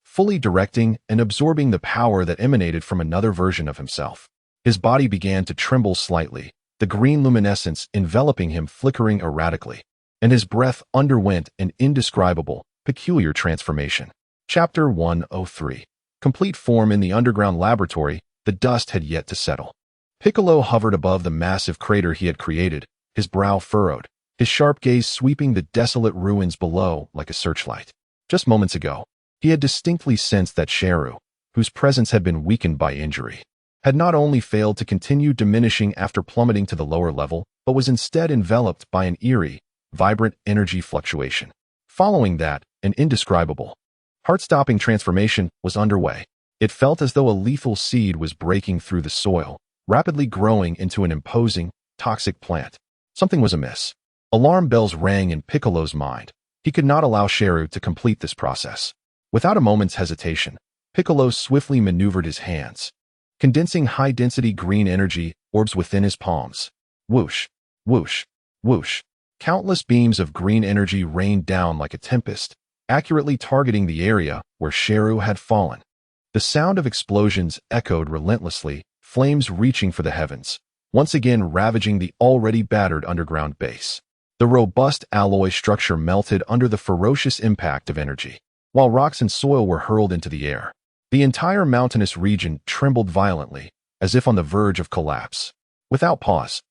fully directing and absorbing the power that emanated from another version of himself. His body began to tremble slightly, the green luminescence enveloping him flickering erratically, and his breath underwent an indescribable, peculiar transformation. Chapter 103. Complete form. In the underground laboratory, the dust had yet to settle. Piccolo hovered above the massive crater he had created, his brow furrowed, his sharp gaze sweeping the desolate ruins below like a searchlight. Just moments ago, he had distinctly sensed that Gero, whose presence had been weakened by injury, had not only failed to continue diminishing after plummeting to the lower level, but was instead enveloped by an eerie, vibrant energy fluctuation. Following that, an indescribable, heart-stopping transformation was underway. It felt as though a lethal seed was breaking through the soil, rapidly growing into an imposing, toxic plant. Something was amiss. Alarm bells rang in Piccolo's mind. He could not allow Gero to complete this process. Without a moment's hesitation, Piccolo swiftly maneuvered his hands, condensing high-density green energy orbs within his palms. Whoosh, whoosh, whoosh. Countless beams of green energy rained down like a tempest, accurately targeting the area where Gero had fallen. The sound of explosions echoed relentlessly, flames reaching for the heavens, once again ravaging the already battered underground base. The robust alloy structure melted under the ferocious impact of energy, while rocks and soil were hurled into the air. The entire mountainous region trembled violently, as if on the verge of collapse. Without pause,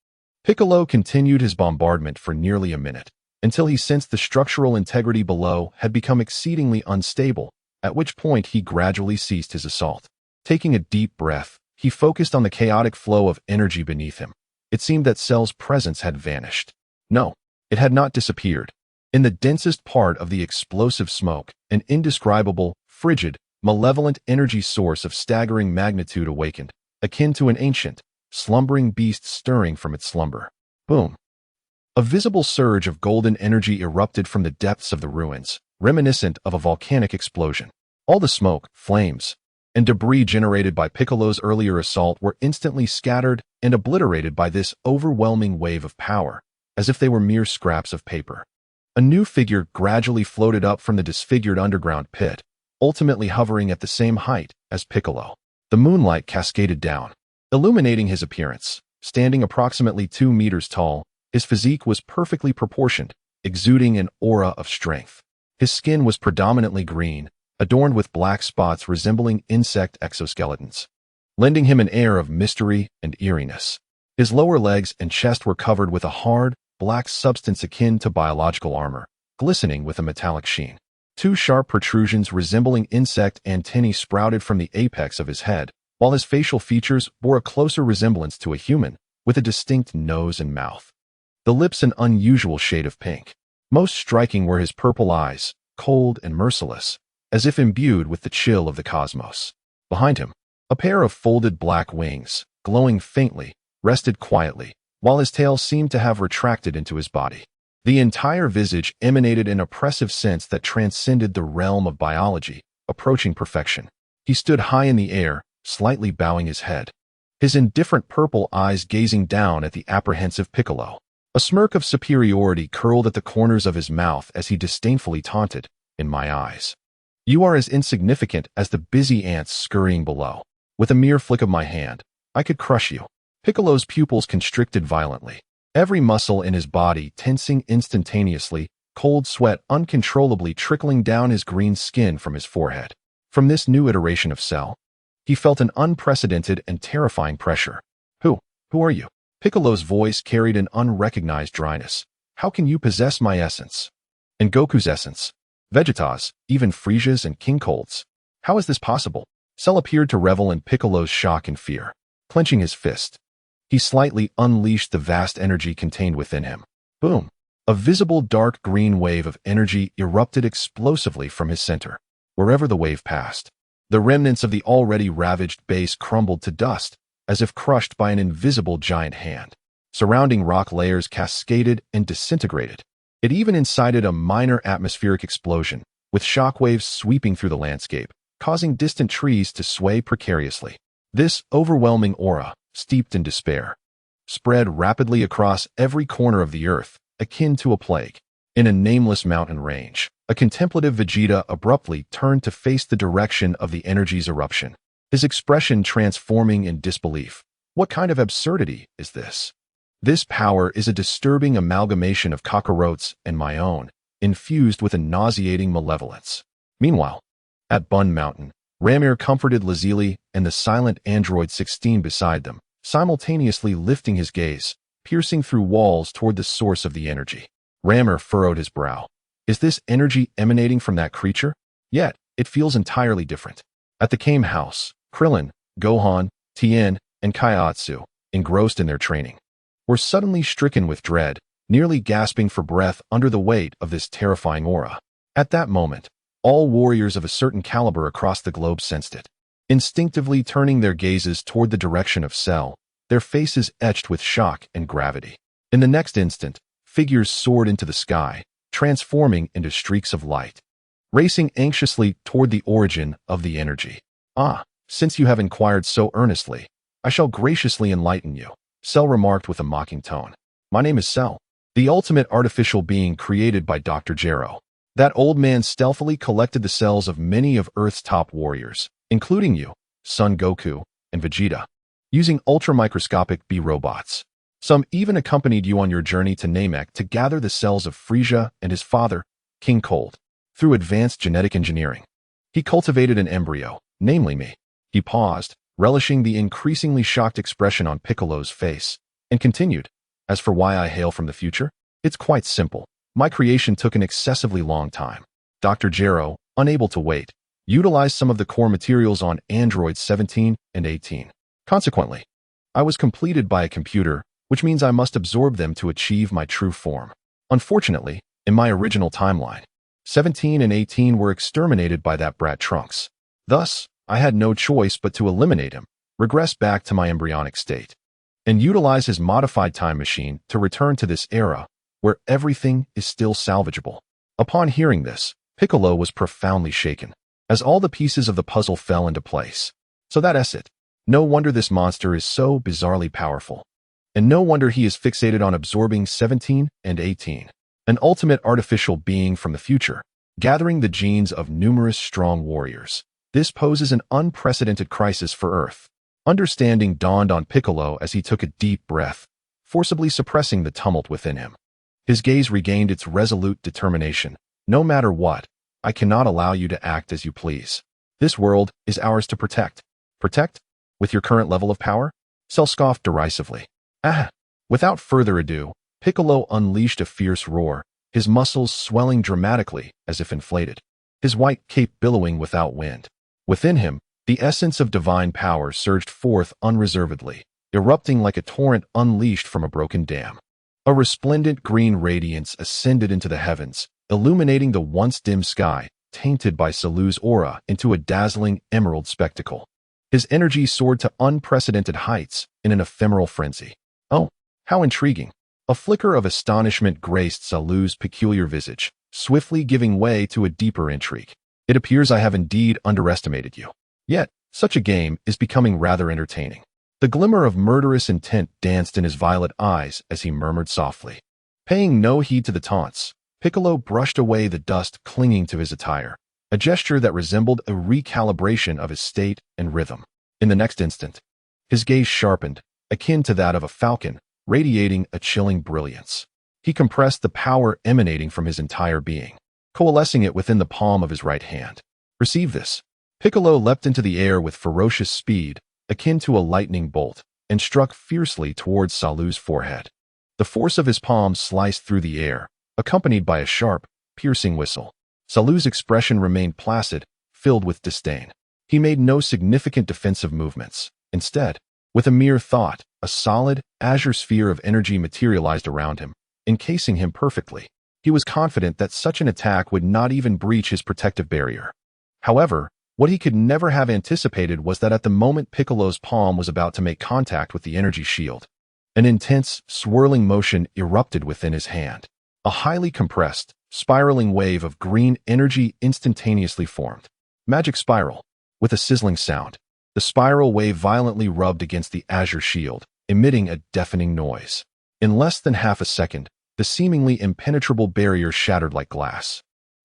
Piccolo continued his bombardment for nearly a minute, until he sensed the structural integrity below had become exceedingly unstable, at which point he gradually ceased his assault. Taking a deep breath, he focused on the chaotic flow of energy beneath him. It seemed that Cell's presence had vanished. No, it had not disappeared. In the densest part of the explosive smoke, an indescribable, frigid, malevolent energy source of staggering magnitude awakened, akin to an ancient, slumbering beast stirring from its slumber. Boom! A visible surge of golden energy erupted from the depths of the ruins, reminiscent of a volcanic explosion. All the smoke, flames, and debris generated by Piccolo's earlier assault were instantly scattered and obliterated by this overwhelming wave of power, as if they were mere scraps of paper. A new figure gradually floated up from the disfigured underground pit, ultimately hovering at the same height as Piccolo. The moonlight cascaded down, illuminating his appearance. Standing approximately 2 meters tall, his physique was perfectly proportioned, exuding an aura of strength. His skin was predominantly green, adorned with black spots resembling insect exoskeletons, lending him an air of mystery and eeriness. His lower legs and chest were covered with a hard, black substance akin to biological armor, glistening with a metallic sheen. 2 sharp protrusions resembling insect antennae sprouted from the apex of his head, while his facial features bore a closer resemblance to a human, with a distinct nose and mouth. The lips an unusual shade of pink. Most striking were his purple eyes, cold and merciless, as if imbued with the chill of the cosmos. Behind him, a pair of folded black wings, glowing faintly, rested quietly, while his tail seemed to have retracted into his body. The entire visage emanated an oppressive sense that transcended the realm of biology, approaching perfection. He stood high in the air, slightly bowing his head, his indifferent purple eyes gazing down at the apprehensive Piccolo. A smirk of superiority curled at the corners of his mouth as he disdainfully taunted, "In my eyes, you are as insignificant as the busy ants scurrying below. With a mere flick of my hand, I could crush you." Piccolo's pupils constricted violently, every muscle in his body tensing instantaneously, cold sweat uncontrollably trickling down his green skin from his forehead. From this new iteration of Cell, he felt an unprecedented and terrifying pressure. Who are you?" Piccolo's voice carried an unrecognized dryness. "How can you possess my essence? And Goku's essence? Vegeta's, even Frisia's and King Cold's? How is this possible?" Cell appeared to revel in Piccolo's shock and fear. Clenching his fist, he slightly unleashed the vast energy contained within him. Boom! A visible dark green wave of energy erupted explosively from his center. Wherever the wave passed, the remnants of the already ravaged base crumbled to dust, as if crushed by an invisible giant hand. Surrounding rock layers cascaded and disintegrated. It even incited a minor atmospheric explosion, with shockwaves sweeping through the landscape, causing distant trees to sway precariously. This overwhelming aura, steeped in despair, spread rapidly across every corner of the earth, akin to a plague. In a nameless mountain range, a contemplative Vegeta abruptly turned to face the direction of the energy's eruption, his expression transforming in disbelief. "What kind of absurdity is this? This power is a disturbing amalgamation of Kakarote's and my own, infused with a nauseating malevolence." Meanwhile, at Bun Mountain, Ramir comforted Lazuli and the silent android 16 beside them, simultaneously lifting his gaze, piercing through walls toward the source of the energy. Ramir furrowed his brow. Is this energy emanating from that creature? Yet, it feels entirely different. At the Kame house, Krillin, Gohan, Tien, and Kaiatsu, engrossed in their training, were suddenly stricken with dread, nearly gasping for breath under the weight of this terrifying aura. At that moment, all warriors of a certain caliber across the globe sensed it. Instinctively turning their gazes toward the direction of Cell, their faces etched with shock and gravity. In the next instant, figures soared into the sky, transforming into streaks of light, racing anxiously toward the origin of the energy. "Ah, since you have inquired so earnestly, I shall graciously enlighten you," Cell remarked with a mocking tone. "My name is Cell, the ultimate artificial being created by Dr. Gero." That old man stealthily collected the cells of many of Earth's top warriors, including you, Son Goku, and Vegeta, using ultra-microscopic B-robots. Some even accompanied you on your journey to Namek to gather the cells of Frisia and his father, King Cold. Through advanced genetic engineering, he cultivated an embryo, namely me. He paused, relishing the increasingly shocked expression on Piccolo's face, and continued, "As for why I hail from the future, it's quite simple. My creation took an excessively long time. Dr. Gero, unable to wait, utilized some of the core materials on androids 17 and 18. Consequently, I was completed by a computer, which means I must absorb them to achieve my true form. Unfortunately, in my original timeline, 17 and 18 were exterminated by that brat Trunks. Thus, I had no choice but to eliminate him, regress back to my embryonic state, and utilize his modified time machine to return to this era where everything is still salvageable." Upon hearing this, Piccolo was profoundly shaken, as all the pieces of the puzzle fell into place. So that's it. No wonder this monster is so bizarrely powerful. And no wonder he is fixated on absorbing 17 and 18, an ultimate artificial being from the future, gathering the genes of numerous strong warriors. This poses an unprecedented crisis for Earth. Understanding dawned on Piccolo as he took a deep breath, forcibly suppressing the tumult within him. His gaze regained its resolute determination. "No matter what, I cannot allow you to act as you please. This world is ours to protect." "Protect? With your current level of power?" Cell scoffed derisively. "Ah!" Without further ado, Piccolo unleashed a fierce roar, his muscles swelling dramatically as if inflated, his white cape billowing without wind. Within him, the essence of divine power surged forth unreservedly, erupting like a torrent unleashed from a broken dam. A resplendent green radiance ascended into the heavens, illuminating the once dim sky, tainted by Salu's aura, into a dazzling emerald spectacle. His energy soared to unprecedented heights in an ephemeral frenzy. Oh, how intriguing! A flicker of astonishment graced Salu's peculiar visage, swiftly giving way to a deeper intrigue. It appears I have indeed underestimated you. Yet, such a game is becoming rather entertaining. The glimmer of murderous intent danced in his violet eyes as he murmured softly. Paying no heed to the taunts, Piccolo brushed away the dust clinging to his attire, a gesture that resembled a recalibration of his state and rhythm. In the next instant, his gaze sharpened, akin to that of a falcon, radiating a chilling brilliance. He compressed the power emanating from his entire being, coalescing it within the palm of his right hand. Receive this. Piccolo leapt into the air with ferocious speed, akin to a lightning bolt, and struck fiercely towards Salu's forehead. The force of his palm sliced through the air, accompanied by a sharp, piercing whistle. Salu's expression remained placid, filled with disdain. He made no significant defensive movements. Instead, with a mere thought, a solid, azure sphere of energy materialized around him, encasing him perfectly. He was confident that such an attack would not even breach his protective barrier. However, what he could never have anticipated was that at the moment Piccolo's palm was about to make contact with the energy shield, an intense, swirling motion erupted within his hand. A highly compressed, spiraling wave of green energy instantaneously formed. Magic spiral. With a sizzling sound, the spiral wave violently rubbed against the azure shield, emitting a deafening noise. In less than half a second, the seemingly impenetrable barrier shattered like glass,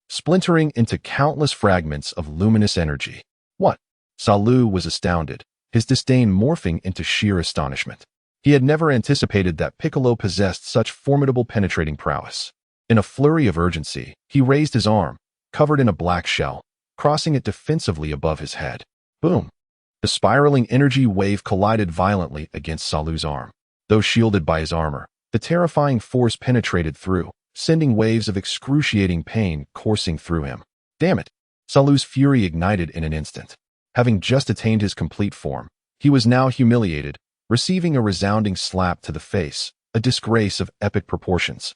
splintering into countless fragments of luminous energy. What? Salu was astounded, his disdain morphing into sheer astonishment. He had never anticipated that Piccolo possessed such formidable penetrating prowess. In a flurry of urgency, he raised his arm, covered in a black shell, crossing it defensively above his head. Boom! The spiraling energy wave collided violently against Salu's arm. Though shielded by his armor, the terrifying force penetrated through, sending waves of excruciating pain coursing through him. Damn it! Salu's fury ignited in an instant. Having just attained his complete form, he was now humiliated, receiving a resounding slap to the face, a disgrace of epic proportions.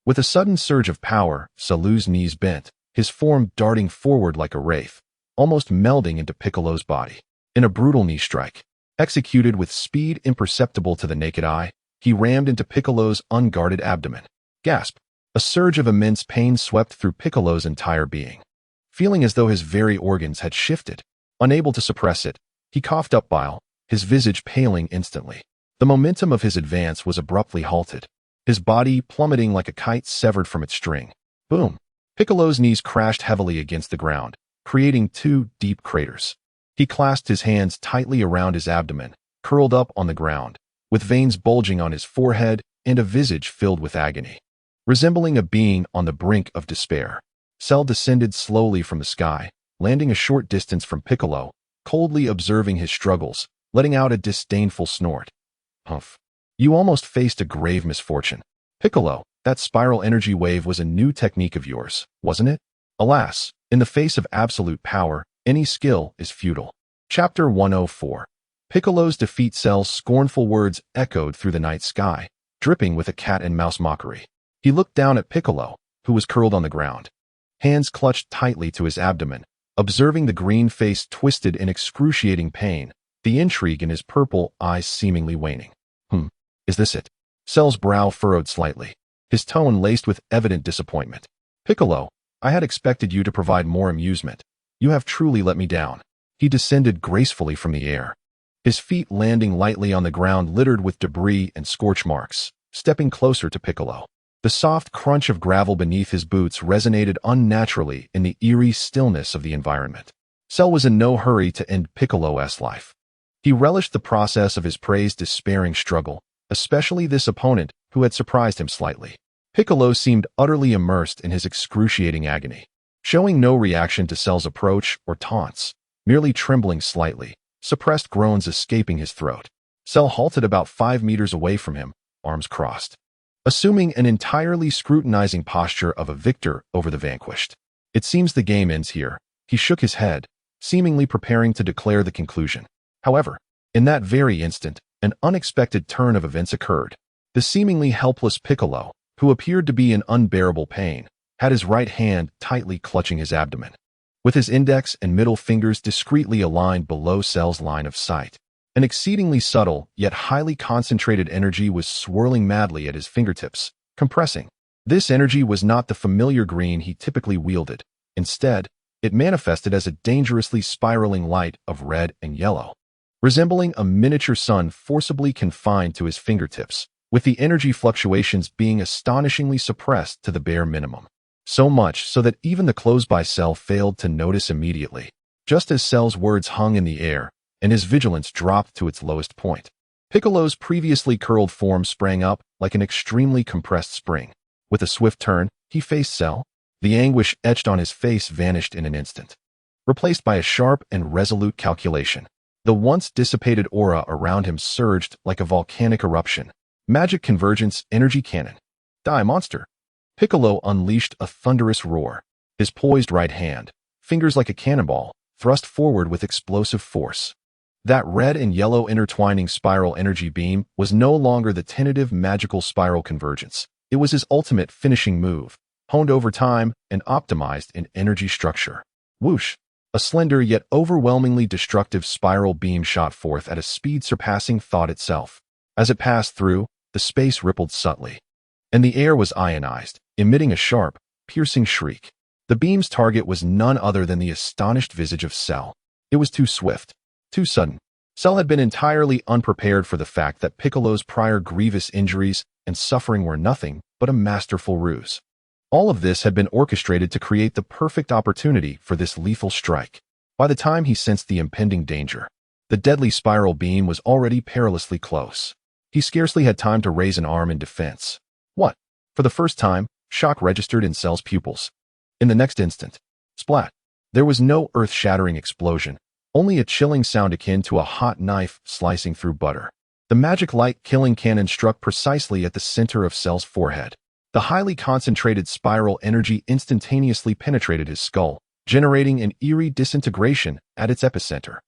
With a sudden surge of power, Salu's knees bent, his form darting forward like a wraith, almost melding into Piccolo's body. In a brutal knee strike, executed with speed imperceptible to the naked eye, he rammed into Piccolo's unguarded abdomen. Gasp! A surge of immense pain swept through Piccolo's entire being. Feeling as though his very organs had shifted, unable to suppress it, he coughed up bile, his visage paling instantly. The momentum of his advance was abruptly halted, his body plummeting like a kite severed from its string. Boom! Piccolo's knees crashed heavily against the ground, creating two deep craters. He clasped his hands tightly around his abdomen, curled up on the ground, with veins bulging on his forehead and a visage filled with agony. Resembling a being on the brink of despair, Cell descended slowly from the sky, landing a short distance from Piccolo, coldly observing his struggles, letting out a disdainful snort. Humph. You almost faced a grave misfortune. Piccolo, that spiral energy wave was a new technique of yours, wasn't it? Alas, in the face of absolute power, any skill is futile. Chapter 104. Piccolo's defeat. Cell's scornful words echoed through the night sky, dripping with a cat-and-mouse mockery. He looked down at Piccolo, who was curled on the ground, hands clutched tightly to his abdomen, observing the green face twisted in excruciating pain, the intrigue in his purple eyes seemingly waning. Is this it? Cell's brow furrowed slightly, his tone laced with evident disappointment. Piccolo, I had expected you to provide more amusement. You have truly let me down. He descended gracefully from the air, his feet landing lightly on the ground littered with debris and scorch marks, stepping closer to Piccolo. The soft crunch of gravel beneath his boots resonated unnaturally in the eerie stillness of the environment. Cell was in no hurry to end Piccolo's life. He relished the process of his prey's despairing struggle, especially this opponent who had surprised him slightly. Piccolo seemed utterly immersed in his excruciating agony, showing no reaction to Cell's approach or taunts, merely trembling slightly, suppressed groans escaping his throat. Cell halted about 5 meters away from him, arms crossed, assuming an entirely scrutinizing posture of a victor over the vanquished. It seems the game ends here. He shook his head, seemingly preparing to declare the conclusion. However, in that very instant, an unexpected turn of events occurred. The seemingly helpless Piccolo, who appeared to be in unbearable pain, had his right hand tightly clutching his abdomen, with his index and middle fingers discreetly aligned below Cell's line of sight. An exceedingly subtle, yet highly concentrated energy was swirling madly at his fingertips, compressing. This energy was not the familiar green he typically wielded. Instead, it manifested as a dangerously spiraling light of red and yellow, resembling a miniature sun forcibly confined to his fingertips, with the energy fluctuations being astonishingly suppressed to the bare minimum. So much so that even the close-by Cell failed to notice immediately. Just as Cell's words hung in the air, and his vigilance dropped to its lowest point, Piccolo's previously curled form sprang up like an extremely compressed spring. With a swift turn, he faced Cell. The anguish etched on his face vanished in an instant, replaced by a sharp and resolute calculation. The once dissipated aura around him surged like a volcanic eruption. Magic convergence, energy cannon. Die, monster! Piccolo unleashed a thunderous roar. His poised right hand, fingers like a cannonball, thrust forward with explosive force. That red and yellow intertwining spiral energy beam was no longer the tentative magical spiral convergence. It was his ultimate finishing move, honed over time and optimized in energy structure. Whoosh! A slender yet overwhelmingly destructive spiral beam shot forth at a speed surpassing thought itself. As it passed through, the space rippled subtly, and the air was ionized, emitting a sharp, piercing shriek. The beam's target was none other than the astonished visage of Cell. It was too swift, too sudden. Cell had been entirely unprepared for the fact that Piccolo's prior grievous injuries and suffering were nothing but a masterful ruse. All of this had been orchestrated to create the perfect opportunity for this lethal strike. By the time he sensed the impending danger, the deadly spiral beam was already perilously close. He scarcely had time to raise an arm in defense. What? For the first time, shock registered in Cell's pupils. In the next instant, splat! There was no earth-shattering explosion, only a chilling sound akin to a hot knife slicing through butter. The magic light-killing cannon struck precisely at the center of Cell's forehead. The highly concentrated spiral energy instantaneously penetrated his skull, generating an eerie disintegration at its epicenter.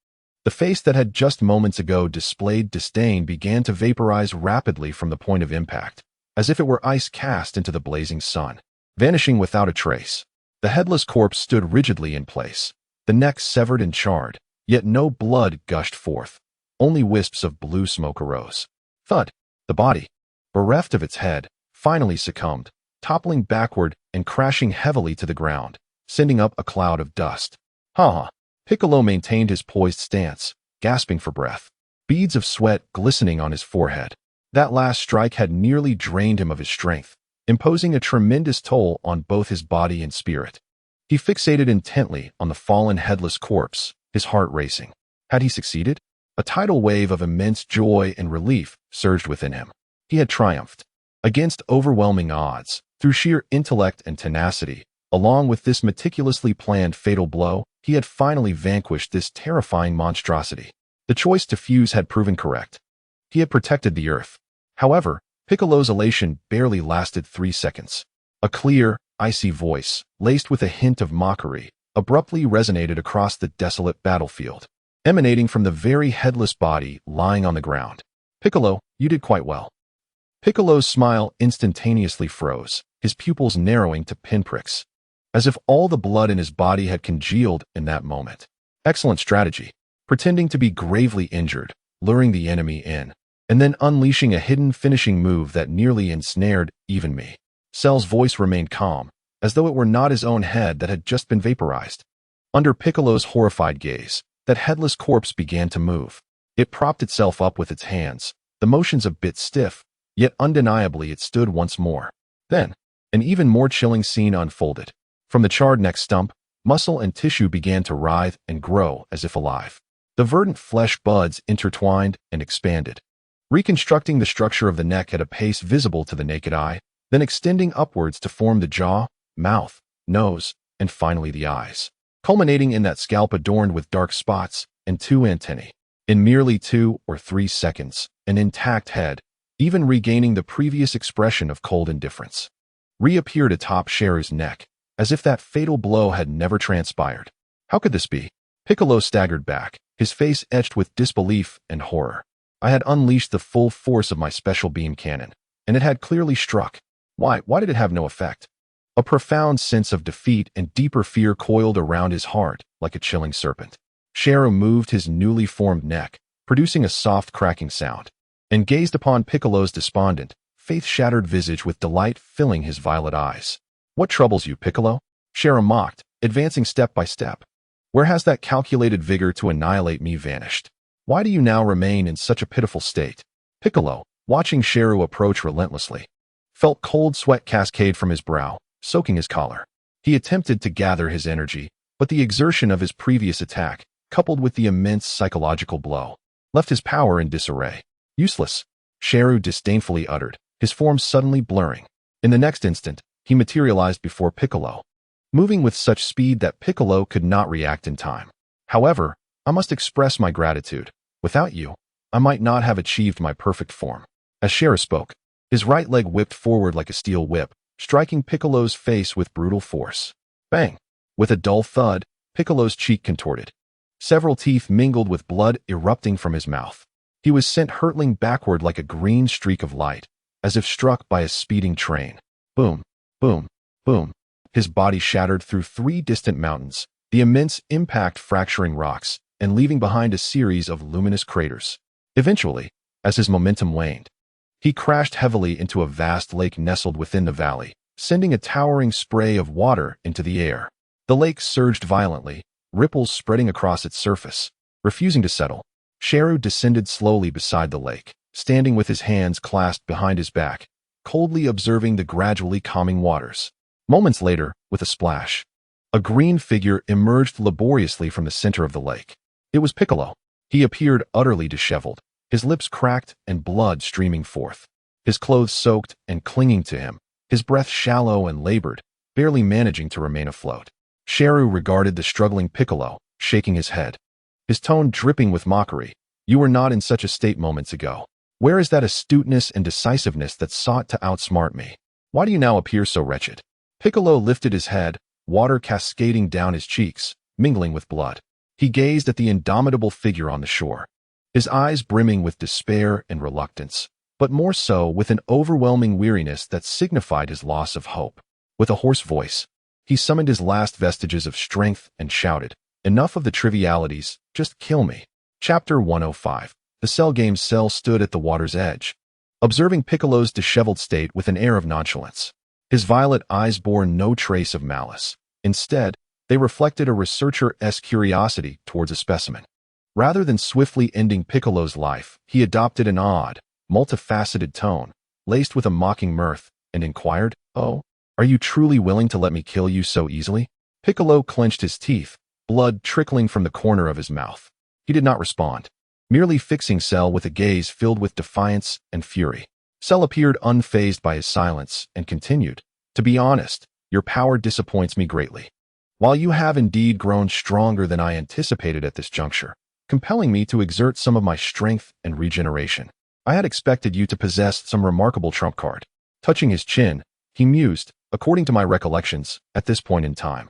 The face that had just moments ago displayed disdain began to vaporize rapidly from the point of impact, as if it were ice cast into the blazing sun, vanishing without a trace. The headless corpse stood rigidly in place, the neck severed and charred, yet no blood gushed forth. Only wisps of blue smoke arose. Thud! The body, bereft of its head, finally succumbed, toppling backward and crashing heavily to the ground, sending up a cloud of dust. Ha! Piccolo maintained his poised stance, gasping for breath, beads of sweat glistening on his forehead. That last strike had nearly drained him of his strength, imposing a tremendous toll on both his body and spirit. He fixated intently on the fallen headless corpse, his heart racing. Had he succeeded? A tidal wave of immense joy and relief surged within him. He had triumphed. Against overwhelming odds, through sheer intellect and tenacity, along with this meticulously planned fatal blow, he had finally vanquished this terrifying monstrosity. The choice to fuse had proven correct. He had protected the Earth. However, Piccolo's elation barely lasted 3 seconds. A clear, icy voice, laced with a hint of mockery, abruptly resonated across the desolate battlefield, emanating from the very headless body lying on the ground. Piccolo, you did quite well. Piccolo's smile instantaneously froze, his pupils narrowing to pinpricks, as if all the blood in his body had congealed in that moment. Excellent strategy. Pretending to be gravely injured, luring the enemy in, and then unleashing a hidden finishing move that nearly ensnared even me. Cell's voice remained calm, as though it were not his own head that had just been vaporized. Under Piccolo's horrified gaze, that headless corpse began to move. It propped itself up with its hands, the motions a bit stiff, yet undeniably it stood once more. Then, an even more chilling scene unfolded. From the charred neck stump, muscle and tissue began to writhe and grow as if alive. The verdant flesh buds intertwined and expanded, reconstructing the structure of the neck at a pace visible to the naked eye, then extending upwards to form the jaw, mouth, nose, and finally the eyes, culminating in that scalp adorned with dark spots and 2 antennae. In merely 2 or 3 seconds, an intact head, even regaining the previous expression of cold indifference, reappeared atop Sheru's neck, as if that fatal blow had never transpired. How could this be? Piccolo staggered back, his face etched with disbelief and horror. I had unleashed the full force of my special beam cannon, and it had clearly struck. Why did it have no effect? A profound sense of defeat and deeper fear coiled around his heart like a chilling serpent. Gero moved his newly formed neck, producing a soft cracking sound, and gazed upon Piccolo's despondent, faith-shattered visage with delight filling his violet eyes. What troubles you, Piccolo? Gero mocked, advancing step by step. Where has that calculated vigor to annihilate me vanished? Why do you now remain in such a pitiful state? Piccolo, watching Gero approach relentlessly, felt cold sweat cascade from his brow, soaking his collar. He attempted to gather his energy, but the exertion of his previous attack, coupled with the immense psychological blow, left his power in disarray. Useless, Gero disdainfully uttered, his form suddenly blurring. In the next instant, he materialized before Piccolo, moving with such speed that Piccolo could not react in time. However, I must express my gratitude. Without you, I might not have achieved my perfect form. As Gero spoke, his right leg whipped forward like a steel whip, striking Piccolo's face with brutal force. Bang! With a dull thud, Piccolo's cheek contorted. Several teeth mingled with blood erupting from his mouth. He was sent hurtling backward like a green streak of light, as if struck by a speeding train. Boom, boom, boom. His body shattered through 3 distant mountains, the immense impact fracturing rocks and leaving behind a series of luminous craters. Eventually, as his momentum waned, he crashed heavily into a vast lake nestled within the valley, sending a towering spray of water into the air. The lake surged violently, ripples spreading across its surface. Refusing to settle, Gero descended slowly beside the lake, standing with his hands clasped behind his back, coldly observing the gradually calming waters. Moments later, with a splash, a green figure emerged laboriously from the center of the lake. It was Piccolo. He appeared utterly disheveled, his lips cracked and blood streaming forth, his clothes soaked and clinging to him, his breath shallow and labored, barely managing to remain afloat. Gero regarded the struggling Piccolo, shaking his head, his tone dripping with mockery. You were not in such a state moments ago. Where is that astuteness and decisiveness that sought to outsmart me? Why do you now appear so wretched? Piccolo lifted his head, water cascading down his cheeks, mingling with blood. He gazed at the indomitable figure on the shore, his eyes brimming with despair and reluctance, but more so with an overwhelming weariness that signified his loss of hope. With a hoarse voice, he summoned his last vestiges of strength and shouted, "Enough of the trivialities, just kill me." Chapter 105. The Cell Game's Cell stood at the water's edge, observing Piccolo's disheveled state with an air of nonchalance. His violet eyes bore no trace of malice. Instead, they reflected a researcher-esque curiosity towards a specimen. Rather than swiftly ending Piccolo's life, he adopted an odd, multifaceted tone, laced with a mocking mirth, and inquired, "Oh, are you truly willing to let me kill you so easily?" Piccolo clenched his teeth, blood trickling from the corner of his mouth. He did not respond, merely fixing Cell with a gaze filled with defiance and fury. Cell appeared unfazed by his silence and continued, "To be honest, your power disappoints me greatly. While you have indeed grown stronger than I anticipated at this juncture, compelling me to exert some of my strength and regeneration, I had expected you to possess some remarkable trump card." Touching his chin, he mused, "According to my recollections, at this point in time,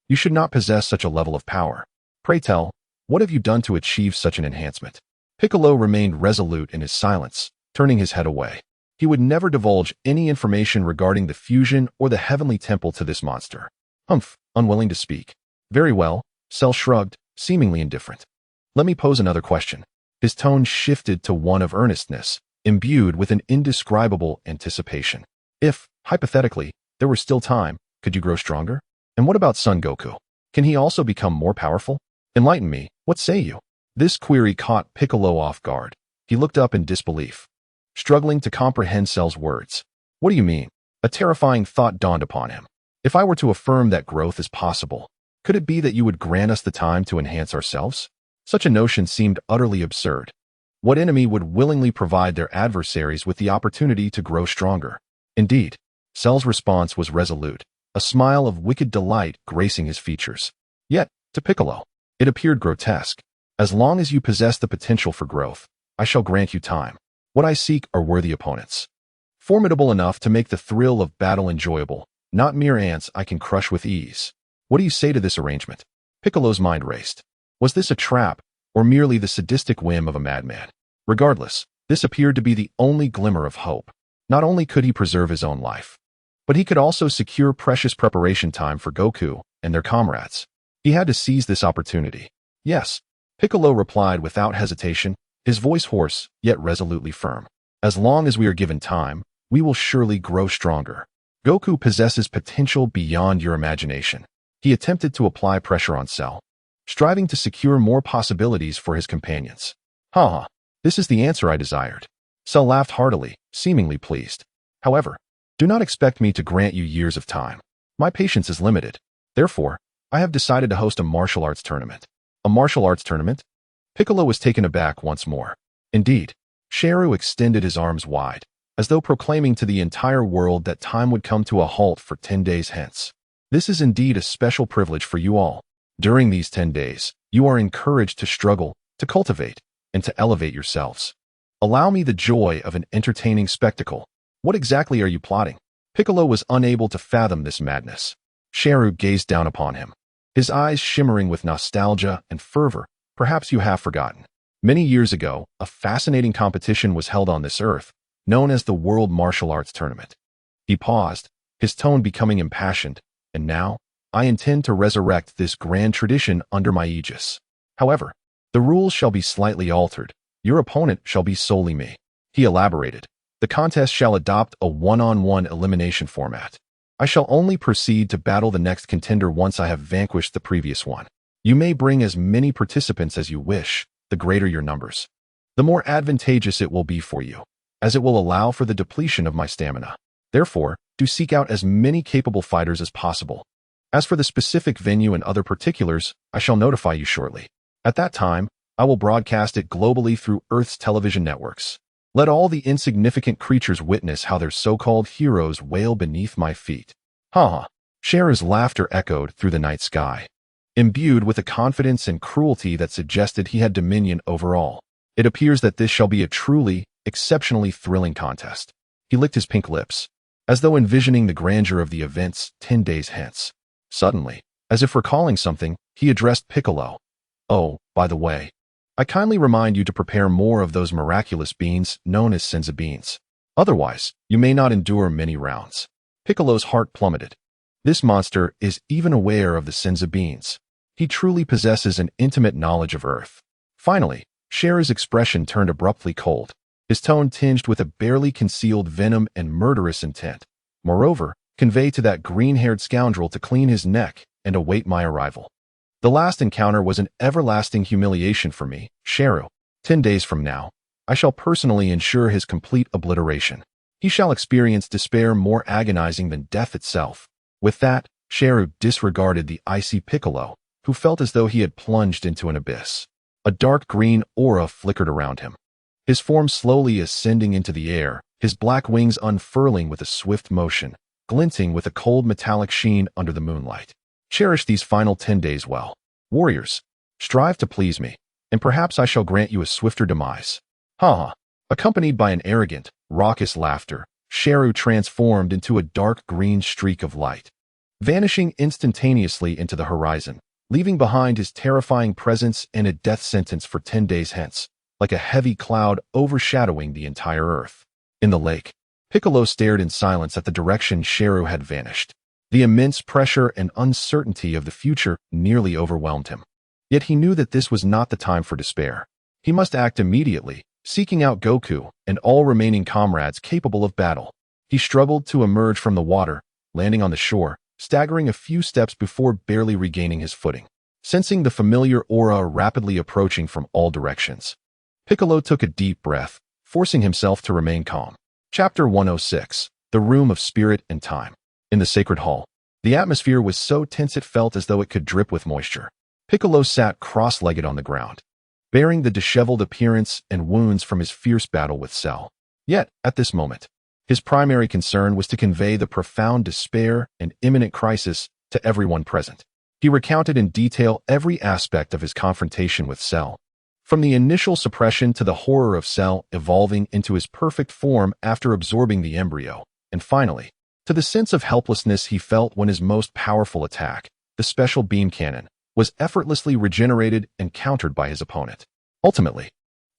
you should not possess such a level of power. Pray tell, what have you done to achieve such an enhancement?" Piccolo remained resolute in his silence, turning his head away. He would never divulge any information regarding the fusion or the heavenly temple to this monster. Humph, unwilling to speak. Very well, Cell shrugged, seemingly indifferent. Let me pose another question. His tone shifted to one of earnestness, imbued with an indescribable anticipation. If, hypothetically, there were still time, could you grow stronger? And what about Son Goku? Can he also become more powerful? Enlighten me, what say you? This query caught Piccolo off guard. He looked up in disbelief, struggling to comprehend Cell's words. What do you mean? A terrifying thought dawned upon him. If I were to affirm that growth is possible, could it be that you would grant us the time to enhance ourselves? Such a notion seemed utterly absurd. What enemy would willingly provide their adversaries with the opportunity to grow stronger? Indeed, Cell's response was resolute, a smile of wicked delight gracing his features. Yet, to Piccolo, it appeared grotesque. As long as you possess the potential for growth, I shall grant you time. What I seek are worthy opponents, formidable enough to make the thrill of battle enjoyable, not mere ants I can crush with ease. What do you say to this arrangement? Piccolo's mind raced. Was this a trap, or merely the sadistic whim of a madman? Regardless, this appeared to be the only glimmer of hope. Not only could he preserve his own life, but he could also secure precious preparation time for Goku and their comrades. He had to seize this opportunity. Yes, Piccolo replied without hesitation, his voice hoarse, yet resolutely firm. As long as we are given time, we will surely grow stronger. Goku possesses potential beyond your imagination. He attempted to apply pressure on Cell, striving to secure more possibilities for his companions. Haha, this is the answer I desired. Cell laughed heartily, seemingly pleased. However, do not expect me to grant you years of time. My patience is limited. Therefore, I have decided to host a martial arts tournament. A martial arts tournament? Piccolo was taken aback once more. Indeed, Gero extended his arms wide, as though proclaiming to the entire world that time would come to a halt for 10 days hence. This is indeed a special privilege for you all. During these 10 days, you are encouraged to struggle, to cultivate, and to elevate yourselves. Allow me the joy of an entertaining spectacle. What exactly are you plotting? Piccolo was unable to fathom this madness. Gero gazed down upon him, his eyes shimmering with nostalgia and fervor. Perhaps you have forgotten. Many years ago, a fascinating competition was held on this earth, known as the World Martial Arts Tournament. He paused, his tone becoming impassioned, and now, I intend to resurrect this grand tradition under my aegis. However, the rules shall be slightly altered. Your opponent shall be solely me. He elaborated. The contest shall adopt a one-on-one elimination format. I shall only proceed to battle the next contender once I have vanquished the previous one. You may bring as many participants as you wish. The greater your numbers, the more advantageous it will be for you, as it will allow for the depletion of my stamina. Therefore, do seek out as many capable fighters as possible. As for the specific venue and other particulars, I shall notify you shortly. At that time, I will broadcast it globally through Earth's television networks. Let all the insignificant creatures witness how their so-called heroes wail beneath my feet. Ha! Gero's laughter echoed through the night sky, imbued with a confidence and cruelty that suggested he had dominion over all. It appears that this shall be a truly, exceptionally thrilling contest. He licked his pink lips, as though envisioning the grandeur of the events 10 days hence. Suddenly, as if recalling something, he addressed Piccolo. Oh, by the way, I kindly remind you to prepare more of those miraculous beans known as Senza beans. Otherwise, you may not endure many rounds. Piccolo's heart plummeted. This monster is even aware of the Senza beans. He truly possesses an intimate knowledge of Earth. Finally, Gero's expression turned abruptly cold, his tone tinged with a barely concealed venom and murderous intent. Moreover, convey to that green-haired scoundrel to clean his neck and await my arrival. The last encounter was an everlasting humiliation for me, Gero. 10 days from now, I shall personally ensure his complete obliteration. He shall experience despair more agonizing than death itself. With that, Gero disregarded the icy Piccolo, who felt as though he had plunged into an abyss. A dark green aura flickered around him, his form slowly ascending into the air, his black wings unfurling with a swift motion, glinting with a cold metallic sheen under the moonlight. Cherish these final 10 days well. Warriors, strive to please me, and perhaps I shall grant you a swifter demise. Ha! Accompanied by an arrogant, raucous laughter, Gero transformed into a dark green streak of light, vanishing instantaneously into the horizon, leaving behind his terrifying presence and a death sentence for 10 days hence, like a heavy cloud overshadowing the entire earth. In the lake, Piccolo stared in silence at the direction Gero had vanished. The immense pressure and uncertainty of the future nearly overwhelmed him. Yet he knew that this was not the time for despair. He must act immediately, seeking out Goku and all remaining comrades capable of battle. He struggled to emerge from the water, landing on the shore, staggering a few steps before barely regaining his footing. Sensing the familiar aura rapidly approaching from all directions, Piccolo took a deep breath, forcing himself to remain calm. Chapter 106, The Room of Spirit and Time. In the sacred hall, the atmosphere was so tense it felt as though it could drip with moisture. Piccolo sat cross-legged on the ground, bearing the disheveled appearance and wounds from his fierce battle with Cell. Yet, at this moment, his primary concern was to convey the profound despair and imminent crisis to everyone present. He recounted in detail every aspect of his confrontation with Cell, from the initial suppression to the horror of Cell evolving into his perfect form after absorbing the embryo, and finally, to the sense of helplessness he felt when his most powerful attack, the special beam cannon, was effortlessly regenerated and countered by his opponent. Ultimately,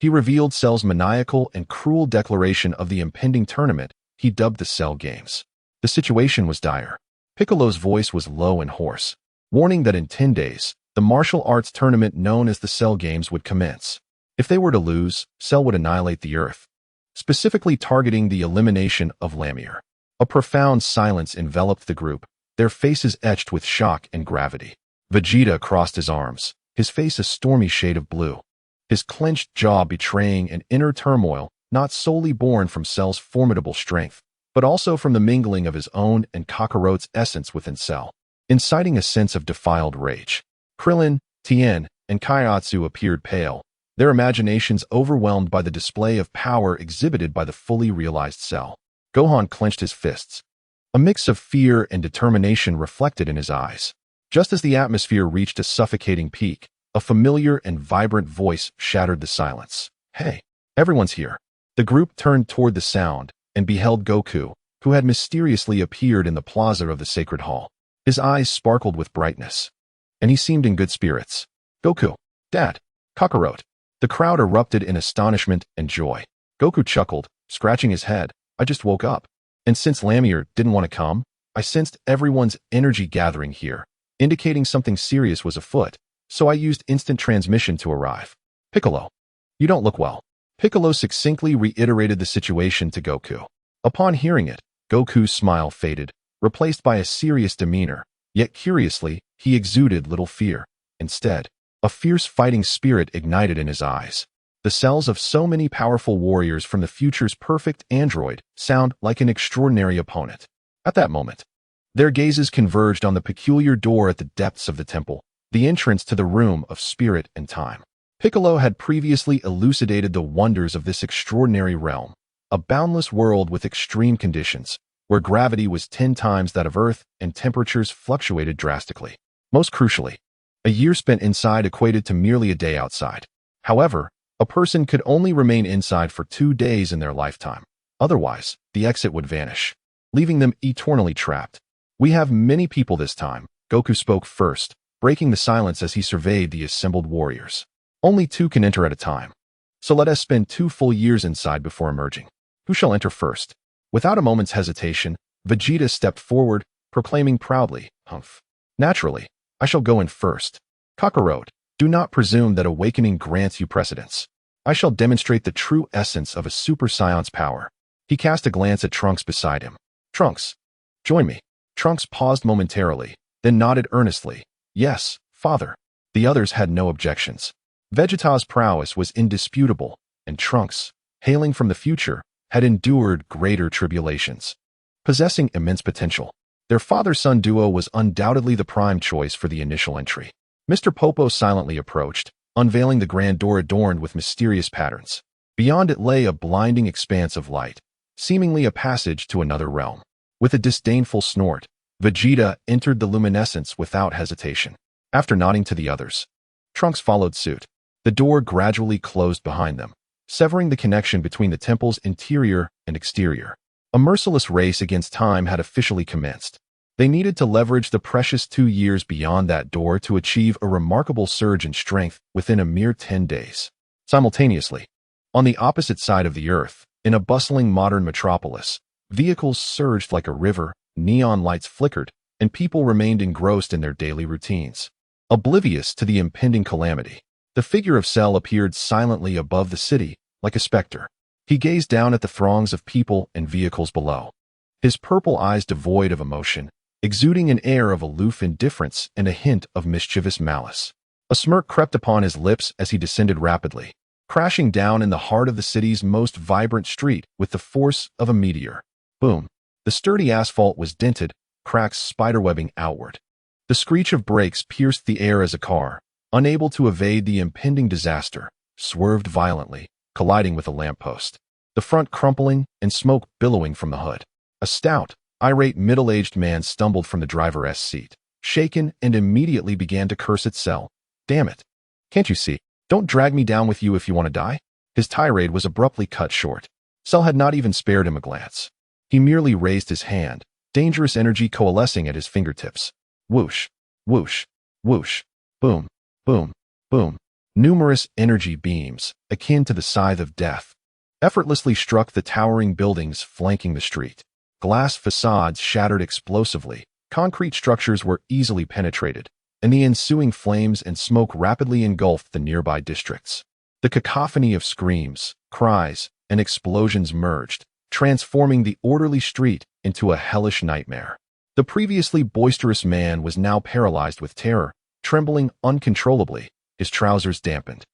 He revealed Cell's maniacal and cruel declaration of the impending tournament he dubbed the Cell Games. The situation was dire. Piccolo's voice was low and hoarse, warning that in 10 days, the martial arts tournament known as the Cell Games would commence. If they were to lose, Cell would annihilate the Earth, specifically targeting the elimination of Lamir. A profound silence enveloped the group, their faces etched with shock and gravity. Vegeta crossed his arms, his face a stormy shade of blue, his clenched jaw betraying an inner turmoil not solely born from Cell's formidable strength, but also from the mingling of his own and Kakarot's essence within Cell, inciting a sense of defiled rage. Krillin, Tien, and Kaiatsu appeared pale, their imaginations overwhelmed by the display of power exhibited by the fully realized Cell. Gohan clenched his fists, a mix of fear and determination reflected in his eyes. Just as the atmosphere reached a suffocating peak, a familiar and vibrant voice shattered the silence. "Hey, everyone's here." The group turned toward the sound and beheld Goku, who had mysteriously appeared in the plaza of the Sacred Hall. His eyes sparkled with brightness, and he seemed in good spirits. "Goku, Dad, Kakarot." The crowd erupted in astonishment and joy. Goku chuckled, scratching his head. "I just woke up, and since Lamir didn't want to come, I sensed everyone's energy gathering here, indicating something serious was afoot, so I used instant transmission to arrive." "Piccolo, you don't look well." Piccolo succinctly reiterated the situation to Goku. Upon hearing it, Goku's smile faded, replaced by a serious demeanor, yet curiously, he exuded little fear. Instead, a fierce fighting spirit ignited in his eyes. The cells of so many powerful warriors from the future's perfect android sound like an extraordinary opponent. At that moment, their gazes converged on the peculiar door at the depths of the temple, the entrance to the room of spirit and time. Piccolo had previously elucidated the wonders of this extraordinary realm, a boundless world with extreme conditions, where gravity was 10 times that of Earth and temperatures fluctuated drastically. Most crucially, a year spent inside equated to merely a day outside. However, a person could only remain inside for 2 days in their lifetime. Otherwise, the exit would vanish, leaving them eternally trapped. "We have many people this time," Goku spoke first, breaking the silence as he surveyed the assembled warriors. "Only 2 can enter at a time, so let us spend 2 full years inside before emerging. Who shall enter first?" Without a moment's hesitation, Vegeta stepped forward, proclaiming proudly, "Humph. Naturally, I shall go in first. Kakarot, do not presume that awakening grants you precedence. I shall demonstrate the true essence of a Super Saiyan's power." He cast a glance at Trunks beside him. "Trunks, join me." Trunks paused momentarily, then nodded earnestly. "Yes, father." The others had no objections. Vegeta's prowess was indisputable, and Trunks, hailing from the future, had endured greater tribulations. Possessing immense potential, their father-son duo was undoubtedly the prime choice for the initial entry. Mr. Popo silently approached, unveiling the grand door adorned with mysterious patterns. Beyond it lay a blinding expanse of light, seemingly a passage to another realm. With a disdainful snort, Vegeta entered the luminescence without hesitation. After nodding to the others, Trunks followed suit. The door gradually closed behind them, severing the connection between the temple's interior and exterior. A merciless race against time had officially commenced. They needed to leverage the precious 2 years beyond that door to achieve a remarkable surge in strength within a mere 10 days. Simultaneously, on the opposite side of the Earth, in a bustling modern metropolis, vehicles surged like a river, neon lights flickered, and people remained engrossed in their daily routines, oblivious to the impending calamity. The figure of Cell appeared silently above the city, like a specter. He gazed down at the throngs of people and vehicles below, his purple eyes devoid of emotion, exuding an air of aloof indifference and a hint of mischievous malice. A smirk crept upon his lips as he descended rapidly, crashing down in the heart of the city's most vibrant street with the force of a meteor. Boom! The sturdy asphalt was dented, cracks spiderwebbing outward. The screech of brakes pierced the air as a car, unable to evade the impending disaster, swerved violently, colliding with a lamppost, the front crumpling and smoke billowing from the hood. A stout, irate middle-aged man stumbled from the driver's seat, shaken, and immediately began to curse at Cell. "Damn it. Can't you see? Don't drag me down with you if you want to die." His tirade was abruptly cut short. Cell had not even spared him a glance. He merely raised his hand, dangerous energy coalescing at his fingertips. Whoosh, whoosh, whoosh, boom, boom, boom. Numerous energy beams, akin to the scythe of death, effortlessly struck the towering buildings flanking the street. Glass facades shattered explosively, concrete structures were easily penetrated, and the ensuing flames and smoke rapidly engulfed the nearby districts. The cacophony of screams, cries, and explosions merged, transforming the orderly street into a hellish nightmare. The previously boisterous man was now paralyzed with terror, trembling uncontrollably, his trousers dampened.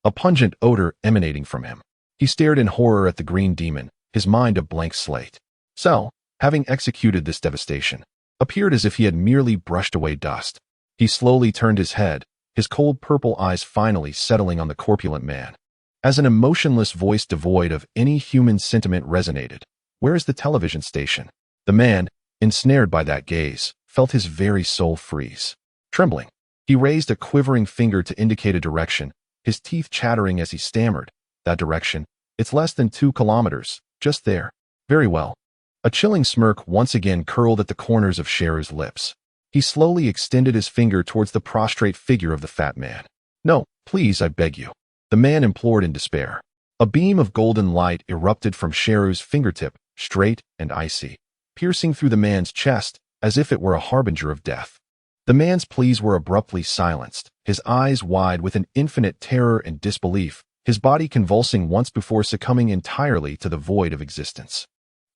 A pungent odor emanating from him. He stared in horror at the green demon, his mind a blank slate. So, having executed this devastation, appeared as if he had merely brushed away dust. He slowly turned his head, his cold purple eyes finally settling on the corpulent man. As an emotionless voice devoid of any human sentiment resonated, "Where is the television station?" The man, ensnared by that gaze, felt his very soul freeze. Trembling, he raised a quivering finger to indicate a direction, his teeth chattering as he stammered, "That direction? It's less than 2 kilometers, just there." "Very well." A chilling smirk once again curled at the corners of Sheru's lips. He slowly extended his finger towards the prostrate figure of the fat man. "No, please, I beg you," the man implored in despair. A beam of golden light erupted from Sheru's fingertip, straight and icy, piercing through the man's chest as if it were a harbinger of death. The man's pleas were abruptly silenced, his eyes wide with an infinite terror and disbelief, his body convulsing once before succumbing entirely to the void of existence.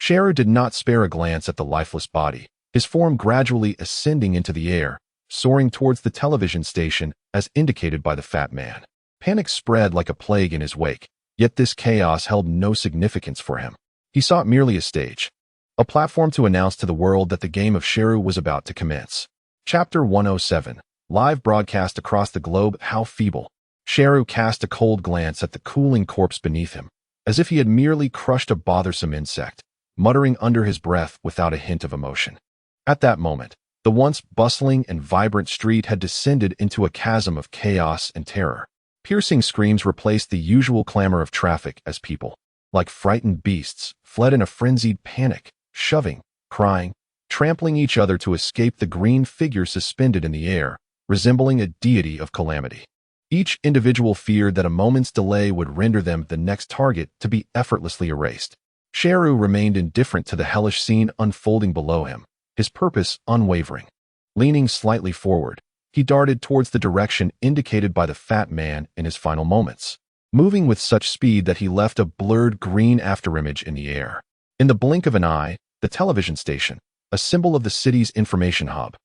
Sheru did not spare a glance at the lifeless body, his form gradually ascending into the air, soaring towards the television station as indicated by the fat man. Panic spread like a plague in his wake, yet this chaos held no significance for him. He saw it merely a stage, a platform to announce to the world that the game of Sheru was about to commence. Chapter 107, live broadcast across the globe. How feeble. Sheru cast a cold glance at the cooling corpse beneath him, as if he had merely crushed a bothersome insect, muttering under his breath without a hint of emotion. At that moment, the once bustling and vibrant street had descended into a chasm of chaos and terror. Piercing screams replaced the usual clamor of traffic as people, like frightened beasts, fled in a frenzied panic, shoving, crying, trampling each other to escape the green figure suspended in the air, resembling a deity of calamity. Each individual feared that a moment's delay would render them the next target to be effortlessly erased. Sheru remained indifferent to the hellish scene unfolding below him, his purpose unwavering. Leaning slightly forward, he darted towards the direction indicated by the fat man in his final moments, moving with such speed that he left a blurred green afterimage in the air. In the blink of an eye, the television station, a symbol of the city's information hub,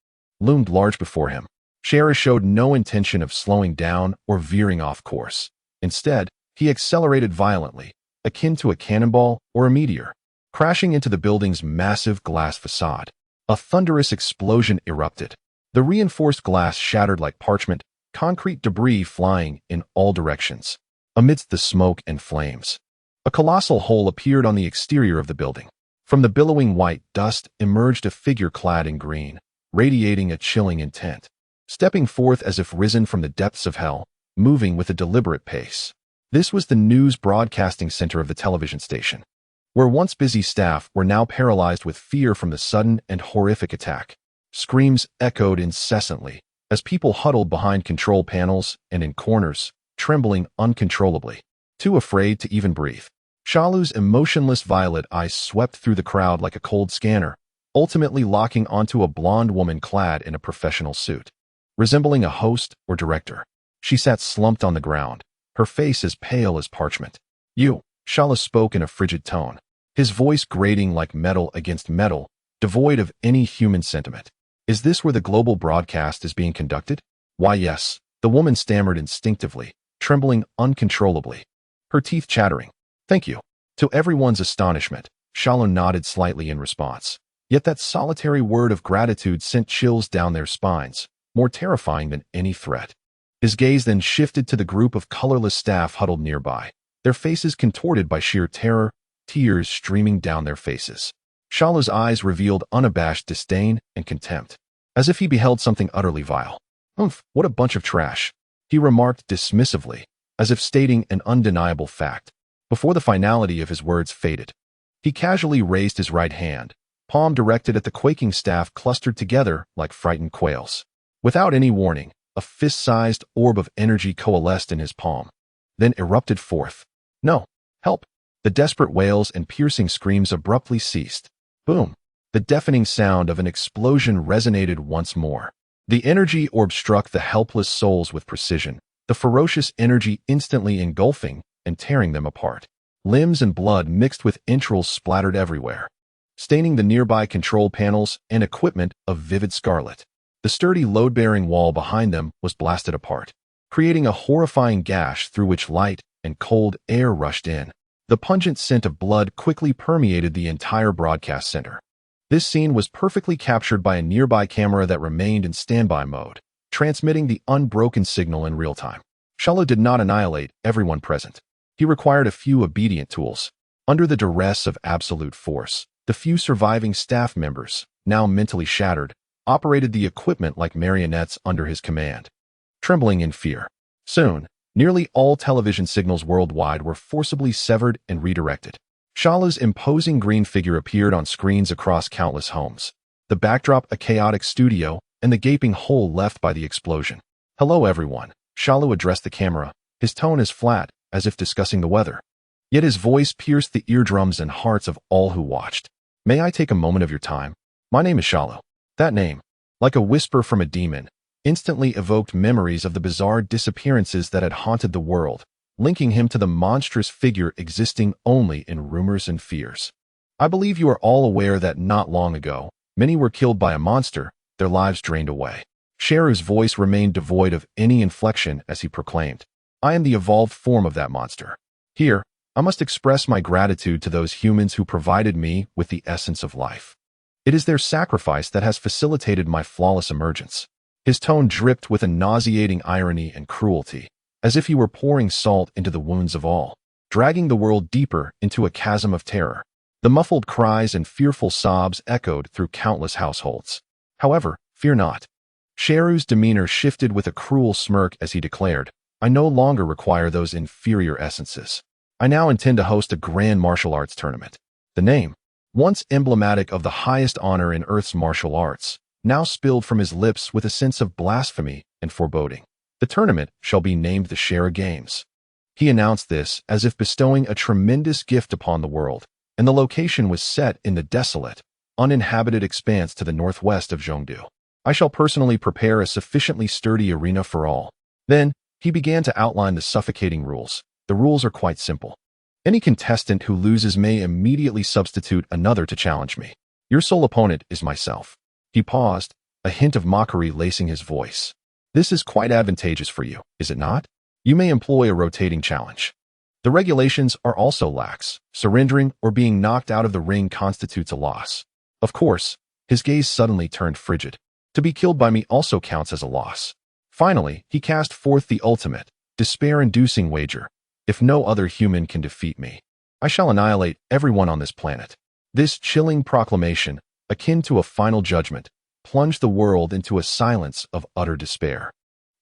loomed large before him. Sheru showed no intention of slowing down or veering off course. Instead, he accelerated violently, akin to a cannonball or a meteor, crashing into the building's massive glass facade. A thunderous explosion erupted. The reinforced glass shattered like parchment, concrete debris flying in all directions. Amidst the smoke and flames, a colossal hole appeared on the exterior of the building. From the billowing white dust emerged a figure clad in green, radiating a chilling intent, stepping forth as if risen from the depths of hell, moving with a deliberate pace. This was the news broadcasting center of the television station, where once busy staff were now paralyzed with fear from the sudden and horrific attack. Screams echoed incessantly as people huddled behind control panels and in corners, trembling uncontrollably, too afraid to even breathe. Shalu's emotionless violet eyes swept through the crowd like a cold scanner, ultimately locking onto a blonde woman clad in a professional suit. Resembling a host or director, she sat slumped on the ground, her face as pale as parchment. "You," Shala spoke in a frigid tone, his voice grating like metal against metal, devoid of any human sentiment. "Is this where the global broadcast is being conducted?" "Why, yes," the woman stammered instinctively, trembling uncontrollably, her teeth chattering. "Thank you." To everyone's astonishment, Shala nodded slightly in response. Yet that solitary word of gratitude sent chills down their spines, more terrifying than any threat. His gaze then shifted to the group of colorless staff huddled nearby, their faces contorted by sheer terror, tears streaming down their faces. Shala's eyes revealed unabashed disdain and contempt, as if he beheld something utterly vile. "Humph, what a bunch of trash," he remarked dismissively, as if stating an undeniable fact. Before the finality of his words faded, he casually raised his right hand, palm directed at the quaking staff clustered together like frightened quails. Without any warning, a fist-sized orb of energy coalesced in his palm, then erupted forth. No! Help! The desperate wails and piercing screams abruptly ceased. Boom! The deafening sound of an explosion resonated once more. The energy orb struck the helpless souls with precision, the ferocious energy instantly engulfing and tearing them apart. Limbs and blood mixed with entrails splattered everywhere, staining the nearby control panels and equipment of vivid scarlet. The sturdy load-bearing wall behind them was blasted apart, creating a horrifying gash through which light and cold air rushed in. The pungent scent of blood quickly permeated the entire broadcast center. This scene was perfectly captured by a nearby camera that remained in standby mode, transmitting the unbroken signal in real time. Shala did not annihilate everyone present. He required a few obedient tools. Under the duress of absolute force, the few surviving staff members, now mentally shattered, operated the equipment like marionettes under his command, trembling in fear. Soon, nearly all television signals worldwide were forcibly severed and redirected. Shala's imposing green figure appeared on screens across countless homes. The backdrop a chaotic studio and the gaping hole left by the explosion. Hello everyone, Shala addressed the camera, his tone as flat as if discussing the weather. Yet his voice pierced the eardrums and hearts of all who watched. May I take a moment of your time? My name is Shala. That name, like a whisper from a demon, instantly evoked memories of the bizarre disappearances that had haunted the world, linking him to the monstrous figure existing only in rumors and fears. I believe you are all aware that not long ago, many were killed by a monster, their lives drained away. Sheru's voice remained devoid of any inflection as he proclaimed, I am the evolved form of that monster. Here, I must express my gratitude to those humans who provided me with the essence of life. It is their sacrifice that has facilitated my flawless emergence. His tone dripped with a nauseating irony and cruelty, as if he were pouring salt into the wounds of all, dragging the world deeper into a chasm of terror. The muffled cries and fearful sobs echoed through countless households. However, fear not. Sheru's demeanor shifted with a cruel smirk as he declared, I no longer require those inferior essences. I now intend to host a grand martial arts tournament. The name, once emblematic of the highest honor in Earth's martial arts, now spilled from his lips with a sense of blasphemy and foreboding. The tournament shall be named the Sheru Games. He announced this as if bestowing a tremendous gift upon the world, and the location was set in the desolate, uninhabited expanse to the northwest of Zhongdu. I shall personally prepare a sufficiently sturdy arena for all. Then, he began to outline the suffocating rules. The rules are quite simple. Any contestant who loses may immediately substitute another to challenge me. Your sole opponent is myself. He paused, a hint of mockery lacing his voice. This is quite advantageous for you, is it not? You may employ a rotating challenge. The regulations are also lax. Surrendering or being knocked out of the ring constitutes a loss. Of course, his gaze suddenly turned frigid. To be killed by me also counts as a loss. Finally, he cast forth the ultimate, despair-inducing wager. If no other human can defeat me, I shall annihilate everyone on this planet. This chilling proclamation, akin to a final judgment, plunged the world into a silence of utter despair.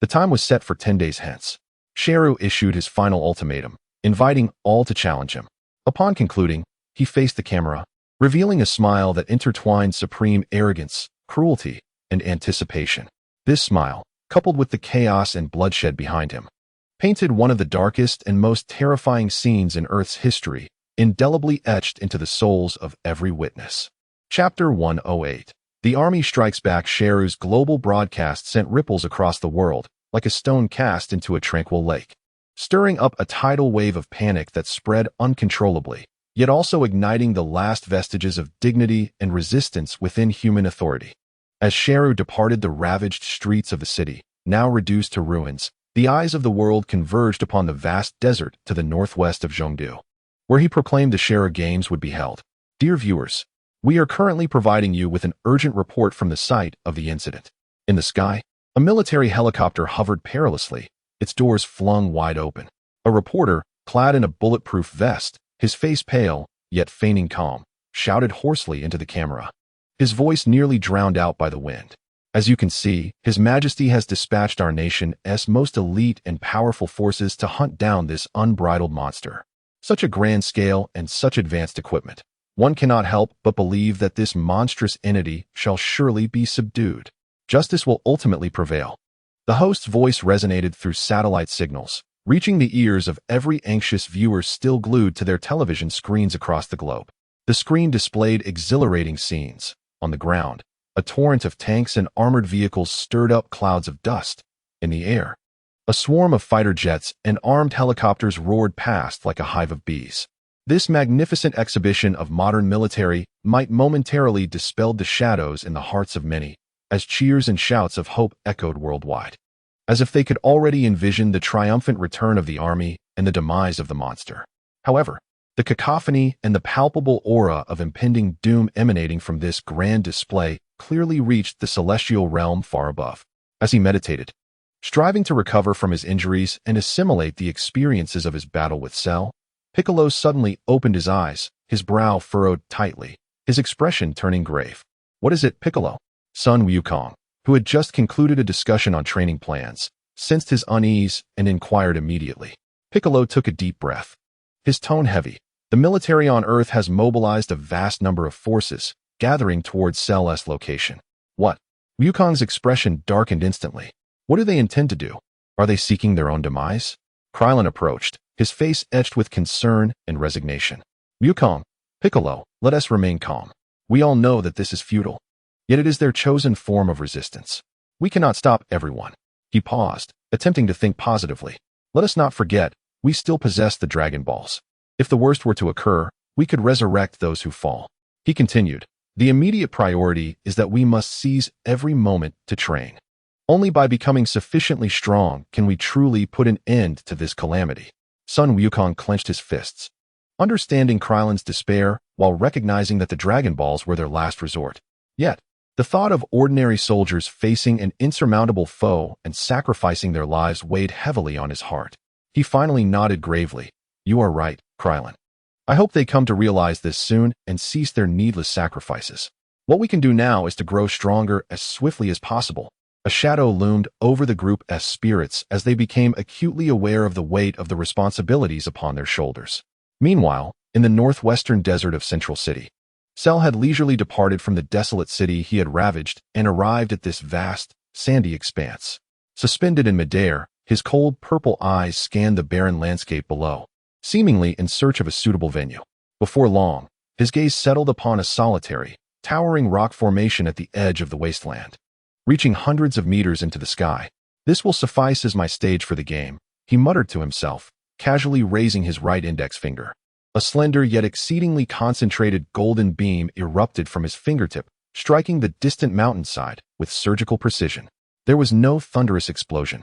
The time was set for 10 days hence. Sheru issued his final ultimatum, inviting all to challenge him. Upon concluding, he faced the camera, revealing a smile that intertwined supreme arrogance, cruelty, and anticipation. This smile, coupled with the chaos and bloodshed behind him, painted one of the darkest and most terrifying scenes in Earth's history, indelibly etched into the souls of every witness. Chapter 108. The Army Strikes Back. Sheru's global broadcast sent ripples across the world, like a stone cast into a tranquil lake, stirring up a tidal wave of panic that spread uncontrollably, yet also igniting the last vestiges of dignity and resistance within human authority. As Sheru departed the ravaged streets of the city, now reduced to ruins, the eyes of the world converged upon the vast desert to the northwest of Zhongdu, where he proclaimed the Sheru Games would be held. Dear viewers, we are currently providing you with an urgent report from the site of the incident. In the sky, a military helicopter hovered perilously, its doors flung wide open. A reporter, clad in a bulletproof vest, his face pale, yet feigning calm, shouted hoarsely into the camera. His voice nearly drowned out by the wind. As you can see, His Majesty has dispatched our nation's most elite and powerful forces to hunt down this unbridled monster. Such a grand scale and such advanced equipment. One cannot help but believe that this monstrous entity shall surely be subdued. Justice will ultimately prevail. The host's voice resonated through satellite signals, reaching the ears of every anxious viewer still glued to their television screens across the globe. The screen displayed exhilarating scenes. On the ground, a torrent of tanks and armored vehicles stirred up clouds of dust. In the air, a swarm of fighter jets and armed helicopters roared past like a hive of bees. This magnificent exhibition of modern military might momentarily dispel the shadows in the hearts of many, as cheers and shouts of hope echoed worldwide, as if they could already envision the triumphant return of the army and the demise of the monster. However, the cacophony and the palpable aura of impending doom emanating from this grand display clearly reached the celestial realm far above. As he meditated, striving to recover from his injuries and assimilate the experiences of his battle with Cell, Piccolo suddenly opened his eyes, his brow furrowed tightly, his expression turning grave. "What is it, Piccolo?" Sun Wukong, who had just concluded a discussion on training plans, sensed his unease and inquired immediately. Piccolo took a deep breath, his tone heavy. The military on Earth has mobilized a vast number of forces, gathering towards Cell's location. What? Wukong's expression darkened instantly. What do they intend to do? Are they seeking their own demise? Krillin approached, his face etched with concern and resignation. Wukong, Piccolo, let us remain calm. We all know that this is futile. Yet it is their chosen form of resistance. We cannot stop everyone. He paused, attempting to think positively. Let us not forget, we still possess the Dragon Balls. If the worst were to occur, we could resurrect those who fall. He continued, the immediate priority is that we must seize every moment to train. Only by becoming sufficiently strong can we truly put an end to this calamity. Sun Wukong clenched his fists, understanding Krillin's despair while recognizing that the Dragon Balls were their last resort. Yet, the thought of ordinary soldiers facing an insurmountable foe and sacrificing their lives weighed heavily on his heart. He finally nodded gravely. You are right, Krillin. I hope they come to realize this soon and cease their needless sacrifices. What we can do now is to grow stronger as swiftly as possible. A shadow loomed over the group's spirits as they became acutely aware of the weight of the responsibilities upon their shoulders. Meanwhile, in the northwestern desert of Central City, Cell had leisurely departed from the desolate city he had ravaged and arrived at this vast, sandy expanse. Suspended in midair, his cold purple eyes scanned the barren landscape below, seemingly in search of a suitable venue. Before long, his gaze settled upon a solitary, towering rock formation at the edge of the wasteland, reaching hundreds of meters into the sky. This will suffice as my stage for the game, he muttered to himself, casually raising his right index finger. A slender yet exceedingly concentrated golden beam erupted from his fingertip, striking the distant mountainside with surgical precision. There was no thunderous explosion.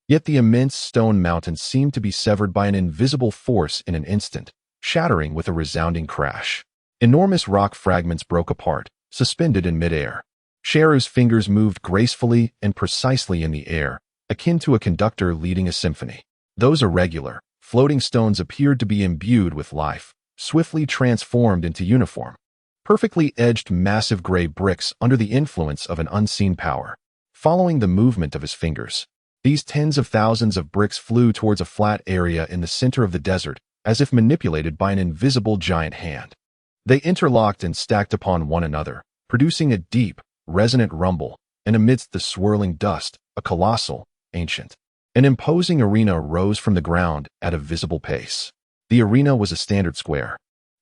Yet the immense stone mountain seemed to be severed by an invisible force in an instant, shattering with a resounding crash. Enormous rock fragments broke apart, suspended in midair. Gero's fingers moved gracefully and precisely in the air, akin to a conductor leading a symphony. Those irregular, floating stones appeared to be imbued with life, swiftly transformed into uniform, perfectly edged massive gray bricks under the influence of an unseen power. Following the movement of his fingers, these tens of thousands of bricks flew towards a flat area in the center of the desert, as if manipulated by an invisible giant hand. They interlocked and stacked upon one another, producing a deep, resonant rumble, and amidst the swirling dust, a colossal, ancient, an imposing arena rose from the ground at a visible pace. The arena was a standard square,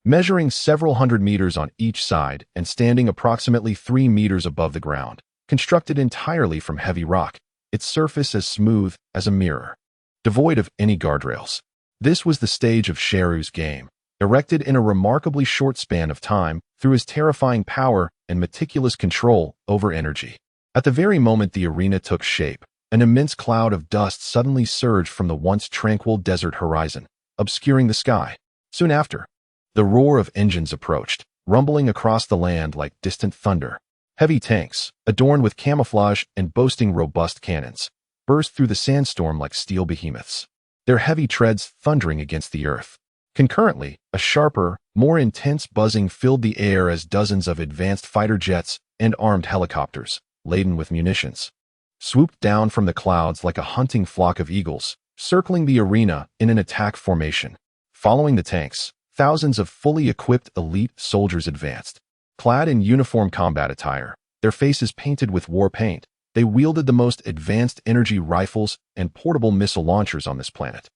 measuring several hundred meters on each side and standing approximately 3 meters above the ground, constructed entirely from heavy rock, its surface as smooth as a mirror, devoid of any guardrails. This was the stage of Gero's game, erected in a remarkably short span of time through his terrifying power and meticulous control over energy. At the very moment the arena took shape, an immense cloud of dust suddenly surged from the once tranquil desert horizon, obscuring the sky. Soon after, the roar of engines approached, rumbling across the land like distant thunder. Heavy tanks, adorned with camouflage and boasting robust cannons, burst through the sandstorm like steel behemoths, their heavy treads thundering against the earth. Concurrently, a sharper, more intense buzzing filled the air as dozens of advanced fighter jets and armed helicopters, laden with munitions, swooped down from the clouds like a hunting flock of eagles, circling the arena in an attack formation. Following the tanks, thousands of fully equipped elite soldiers advanced, clad in uniform combat attire, their faces painted with war paint, They wielded the most advanced energy rifles and portable missile launchers on this planet,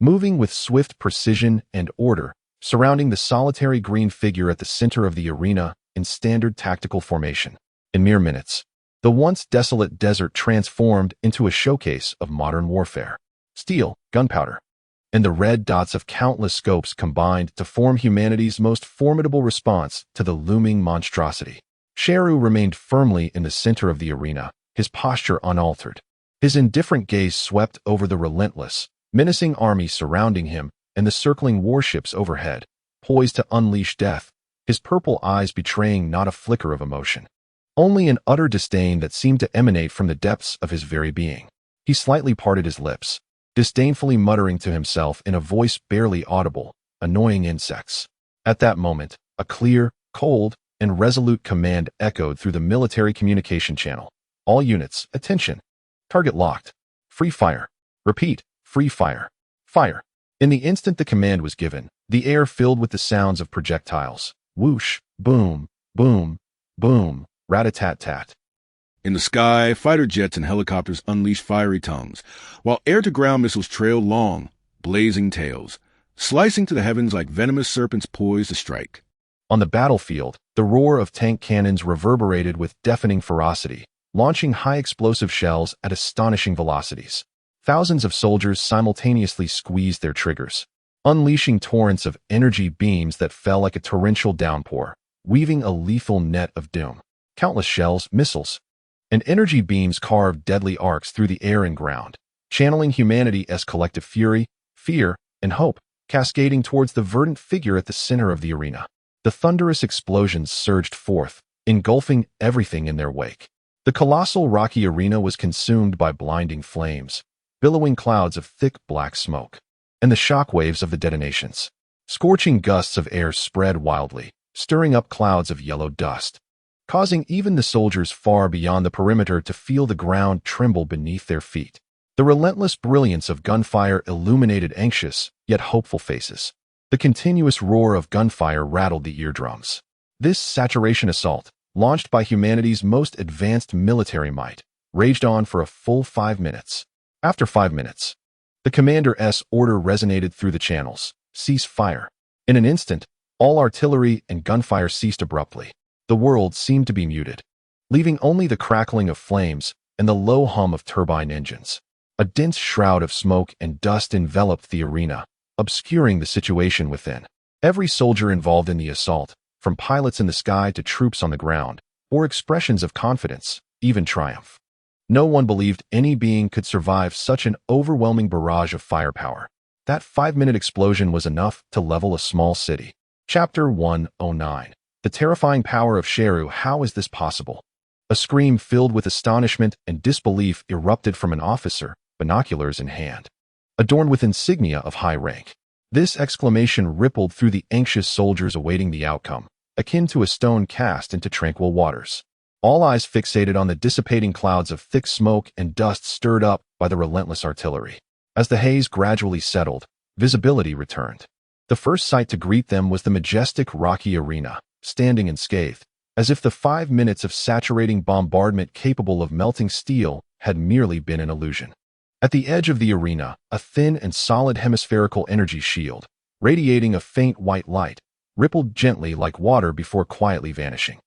moving with swift precision and order, surrounding the solitary green figure at the center of the arena in standard tactical formation. In mere minutes, the once desolate desert transformed into a showcase of modern warfare. Steel, gunpowder, and the red dots of countless scopes combined to form humanity's most formidable response to the looming monstrosity. Gero remained firmly in the center of the arena, his posture unaltered. His indifferent gaze swept over the relentless, menacing army surrounding him and the circling warships overhead, poised to unleash death, his purple eyes betraying not a flicker of emotion, only an utter disdain that seemed to emanate from the depths of his very being. He slightly parted his lips, disdainfully muttering to himself in a voice barely audible, "Annoying insects." At that moment, a clear, cold, and resolute command echoed through the military communication channel. "All units, attention. Target locked. Free fire. Repeat, free fire. Fire." In the instant the command was given, the air filled with the sounds of projectiles. Whoosh, boom, boom, boom, rat-a-tat-tat. In the sky, fighter jets and helicopters unleashed fiery tongues, while air-to-ground missiles trailed long, blazing tails, slicing to the heavens like venomous serpents poised to strike. On the battlefield, the roar of tank cannons reverberated with deafening ferocity, launching high-explosive shells at astonishing velocities. Thousands of soldiers simultaneously squeezed their triggers, unleashing torrents of energy beams that fell like a torrential downpour, weaving a lethal net of doom. Countless shells, missiles, and energy beams carved deadly arcs through the air and ground, channeling humanity's collective fury, fear, and hope, cascading towards the verdant figure at the center of the arena. The thunderous explosions surged forth, engulfing everything in their wake. The colossal rocky arena was consumed by blinding flames, billowing clouds of thick black smoke, and the shockwaves of the detonations. Scorching gusts of air spread wildly, stirring up clouds of yellow dust, causing even the soldiers far beyond the perimeter to feel the ground tremble beneath their feet. The relentless brilliance of gunfire illuminated anxious, yet hopeful faces. The continuous roar of gunfire rattled the eardrums. This saturation assault, launched by humanity's most advanced military might, raged on for a full 5 minutes. After 5 minutes, the commander's order resonated through the channels: "Cease fire." In an instant, all artillery and gunfire ceased abruptly. The world seemed to be muted, leaving only the crackling of flames and the low hum of turbine engines. A dense shroud of smoke and dust enveloped the arena, obscuring the situation within. Every soldier involved in the assault, from pilots in the sky to troops on the ground, bore expressions of confidence, even triumph. No one believed any being could survive such an overwhelming barrage of firepower. That 5-minute explosion was enough to level a small city. Chapter 109. The terrifying power of Gero. How is this possible? A scream filled with astonishment and disbelief erupted from an officer, binoculars in hand, adorned with insignia of high rank. This exclamation rippled through the anxious soldiers awaiting the outcome, akin to a stone cast into tranquil waters. All eyes fixated on the dissipating clouds of thick smoke and dust stirred up by the relentless artillery. As the haze gradually settled, visibility returned. The first sight to greet them was the majestic rocky arena, standing unscathed, as if the 5 minutes of saturating bombardment capable of melting steel had merely been an illusion. At the edge of the arena, a thin and solid hemispherical energy shield, radiating a faint white light, rippled gently like water before quietly vanishing.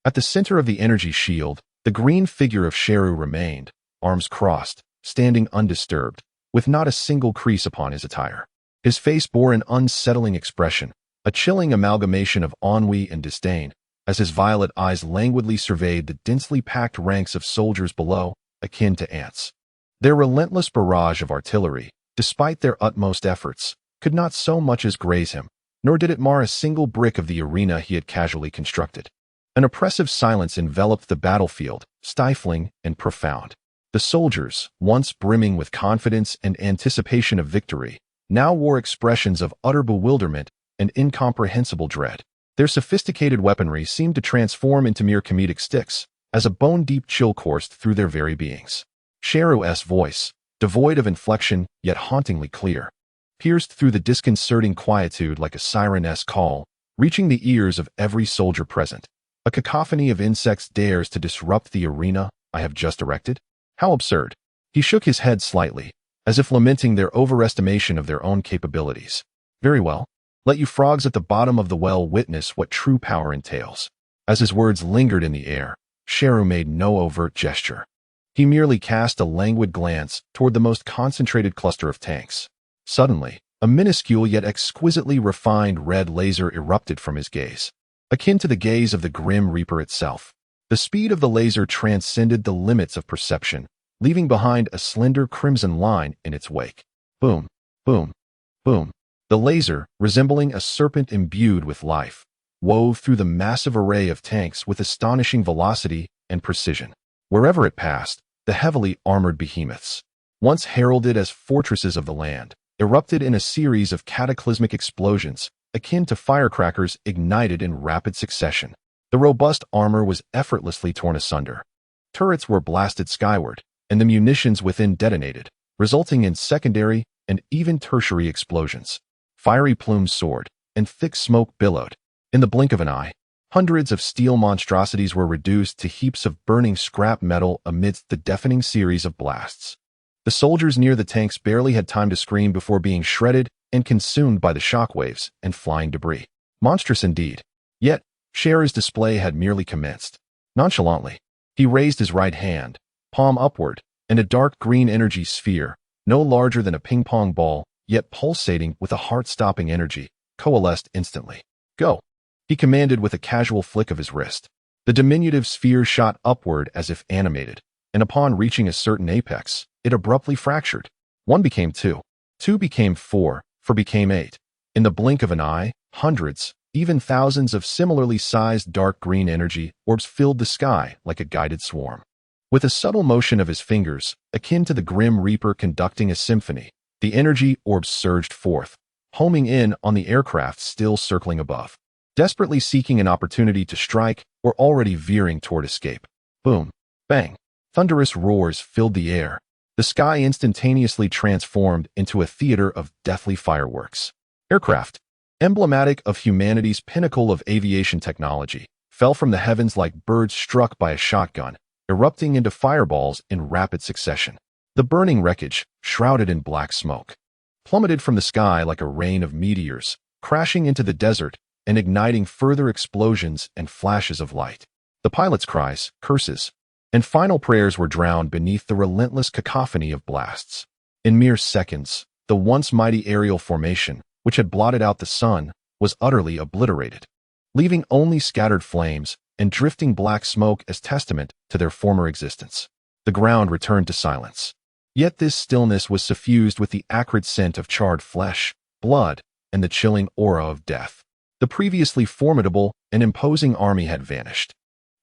At the center of the energy shield, the green figure of Gero remained, arms crossed, standing undisturbed, with not a single crease upon his attire. His face bore an unsettling expression, a chilling amalgamation of ennui and disdain, as his violet eyes languidly surveyed the densely packed ranks of soldiers below, akin to ants. Their relentless barrage of artillery, despite their utmost efforts, could not so much as graze him, nor did it mar a single brick of the arena he had casually constructed. An oppressive silence enveloped the battlefield, stifling and profound. The soldiers, once brimming with confidence and anticipation of victory, now wore expressions of utter bewilderment and incomprehensible dread. Their sophisticated weaponry seemed to transform into mere comedic sticks, as a bone-deep chill coursed through their very beings. Gero's voice, devoid of inflection yet hauntingly clear, pierced through the disconcerting quietude like a siren's call, reaching the ears of every soldier present. A cacophony of insects dares to disrupt the arena, I have just erected? How absurd. He shook his head slightly, as if lamenting their overestimation of their own capabilities. Very well. Let you frogs at the bottom of the well witness what true power entails. As his words lingered in the air, Gero made no overt gesture. He merely cast a languid glance toward the most concentrated cluster of tanks. Suddenly, a minuscule yet exquisitely refined red laser erupted from his gaze, akin to the gaze of the Grim Reaper itself. The speed of the laser transcended the limits of perception, leaving behind a slender crimson line in its wake. Boom, boom, boom. The laser, resembling a serpent imbued with life, wove through the massive array of tanks with astonishing velocity and precision. Wherever it passed, the heavily armored behemoths, once heralded as fortresses of the land, erupted in a series of cataclysmic explosions, akin to firecrackers ignited in rapid succession. The robust armor was effortlessly torn asunder. Turrets were blasted skyward, and the munitions within detonated, resulting in secondary and even tertiary explosions. Fiery plumes soared, and thick smoke billowed. In the blink of an eye, hundreds of steel monstrosities were reduced to heaps of burning scrap metal amidst the deafening series of blasts. The soldiers near the tanks barely had time to scream before being shredded and consumed by the shockwaves and flying debris. Monstrous indeed. Yet, Gero's display had merely commenced. Nonchalantly, he raised his right hand, palm upward, and a dark green energy sphere, no larger than a ping-pong ball, yet pulsating with a heart-stopping energy, coalesced instantly. Go, he commanded with a casual flick of his wrist. The diminutive sphere shot upward as if animated, and upon reaching a certain apex, it abruptly fractured. 1 became 2. 2 became 4. 4 became 8. In the blink of an eye, hundreds, even thousands of similarly sized dark green energy orbs filled the sky like a guided swarm. With a subtle motion of his fingers, akin to the Grim Reaper conducting a symphony, the energy orbs surged forth, homing in on the aircraft still circling above, desperately seeking an opportunity to strike or already veering toward escape. Boom, bang, thunderous roars filled the air. The sky instantaneously transformed into a theater of deathly fireworks. Aircraft, emblematic of humanity's pinnacle of aviation technology, fell from the heavens like birds struck by a shotgun, erupting into fireballs in rapid succession. The burning wreckage, shrouded in black smoke, plummeted from the sky like a rain of meteors, crashing into the desert and igniting further explosions and flashes of light. The pilots' cries, curses, and final prayers were drowned beneath the relentless cacophony of blasts. In mere seconds, the once mighty aerial formation, which had blotted out the sun, was utterly obliterated, leaving only scattered flames and drifting black smoke as testament to their former existence. The ground returned to silence. Yet this stillness was suffused with the acrid scent of charred flesh, blood, and the chilling aura of death. The previously formidable and imposing army had vanished,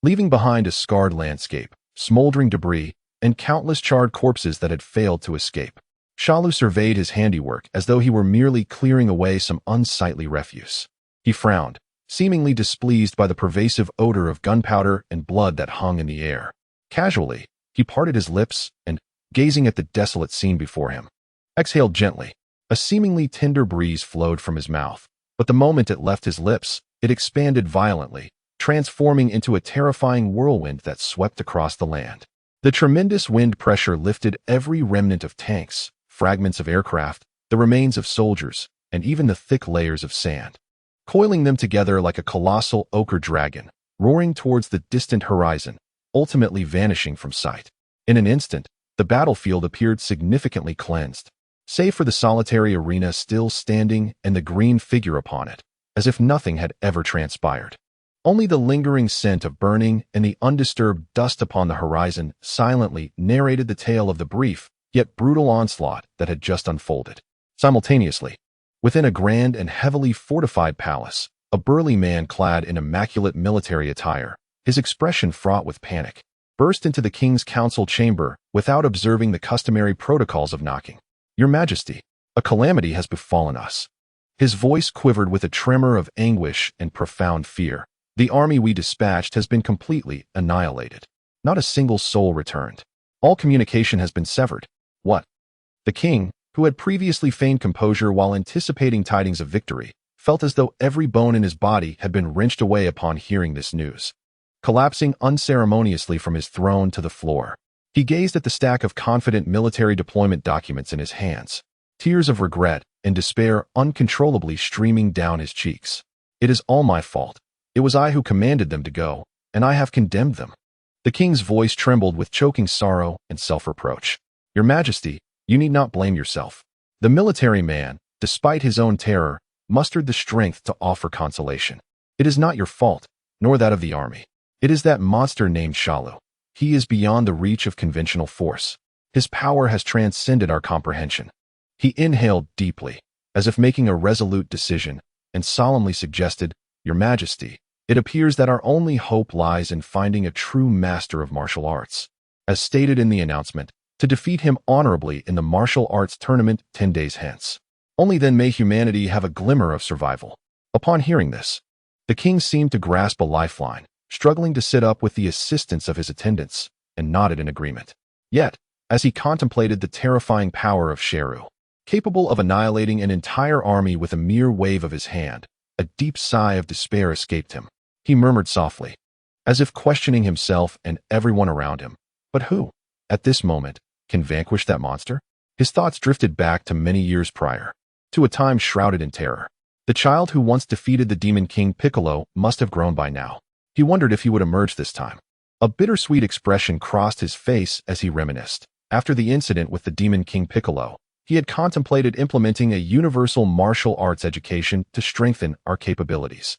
leaving behind a scarred landscape, smoldering debris, and countless charred corpses that had failed to escape. Shalu surveyed his handiwork as though he were merely clearing away some unsightly refuse. He frowned, seemingly displeased by the pervasive odor of gunpowder and blood that hung in the air. Casually, he parted his lips and, gazing at the desolate scene before him, exhaled gently. A seemingly tender breeze flowed from his mouth, but the moment it left his lips, it expanded violently, transforming into a terrifying whirlwind that swept across the land. The tremendous wind pressure lifted every remnant of tanks, fragments of aircraft, the remains of soldiers, and even the thick layers of sand, coiling them together like a colossal ochre dragon, roaring towards the distant horizon, ultimately vanishing from sight. In an instant, the battlefield appeared significantly cleansed, save for the solitary arena still standing and the green figure upon it, as if nothing had ever transpired. Only the lingering scent of burning and the undisturbed dust upon the horizon silently narrated the tale of the brief, yet brutal onslaught that had just unfolded. Simultaneously, within a grand and heavily fortified palace, a burly man clad in immaculate military attire, his expression fraught with panic, burst into the king's council chamber without observing the customary protocols of knocking. "Your Majesty, a calamity has befallen us." His voice quivered with a tremor of anguish and profound fear. "The army we dispatched has been completely annihilated. Not a single soul returned. All communication has been severed." "What?" The king, who had previously feigned composure while anticipating tidings of victory, felt as though every bone in his body had been wrenched away upon hearing this news. collapsing unceremoniously from his throne to the floor. He gazed at the stack of confident military deployment documents in his hands, tears of regret and despair uncontrollably streaming down his cheeks. It is all my fault. It was I who commanded them to go, and I have condemned them. The king's voice trembled with choking sorrow and self-reproach. Your Majesty, you need not blame yourself. The military man, despite his own terror, mustered the strength to offer consolation. It is not your fault, nor that of the army. It is that monster named Shalu. He is beyond the reach of conventional force. His power has transcended our comprehension. He inhaled deeply, as if making a resolute decision, and solemnly suggested, Your Majesty, it appears that our only hope lies in finding a true master of martial arts. As stated in the announcement, to defeat him honorably in the martial arts tournament 10 days hence. Only then may humanity have a glimmer of survival. Upon hearing this, the king seemed to grasp a lifeline, struggling to sit up with the assistance of his attendants, and nodded in agreement. Yet, as he contemplated the terrifying power of Sheru, capable of annihilating an entire army with a mere wave of his hand, a deep sigh of despair escaped him. He murmured softly, as if questioning himself and everyone around him, but who, at this moment, can vanquish that monster? His thoughts drifted back to many years prior, to a time shrouded in terror. The child who once defeated the Demon King Piccolo must have grown by now. He wondered if he would emerge this time. A bittersweet expression crossed his face as he reminisced. After the incident with the Demon King Piccolo, he had contemplated implementing a universal martial arts education to strengthen our capabilities.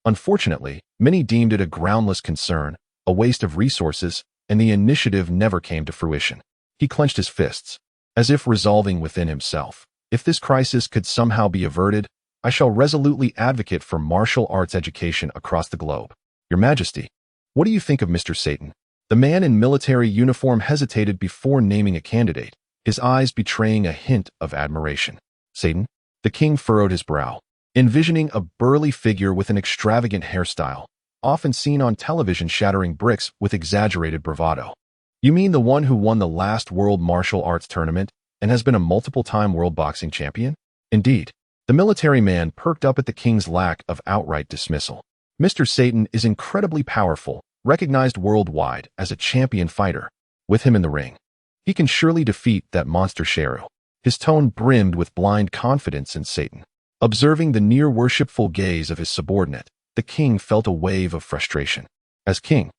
Unfortunately, many deemed it a groundless concern, a waste of resources, and the initiative never came to fruition. He clenched his fists, as if resolving within himself, if this crisis could somehow be averted, I shall resolutely advocate for martial arts education across the globe. Your Majesty, what do you think of Mr. Satan? The man in military uniform hesitated before naming a candidate, his eyes betraying a hint of admiration. Satan? The king furrowed his brow, envisioning a burly figure with an extravagant hairstyle, often seen on television shattering bricks with exaggerated bravado. You mean the one who won the last World Martial Arts Tournament and has been a multiple-time world boxing champion? Indeed. The military man perked up at the king's lack of outright dismissal. Mr. Satan is incredibly powerful, recognized worldwide as a champion fighter. With him in the ring, he can surely defeat that monster Sheru. His tone brimmed with blind confidence in Satan. Observing the near-worshipful gaze of his subordinate, the king felt a wave of frustration. As king,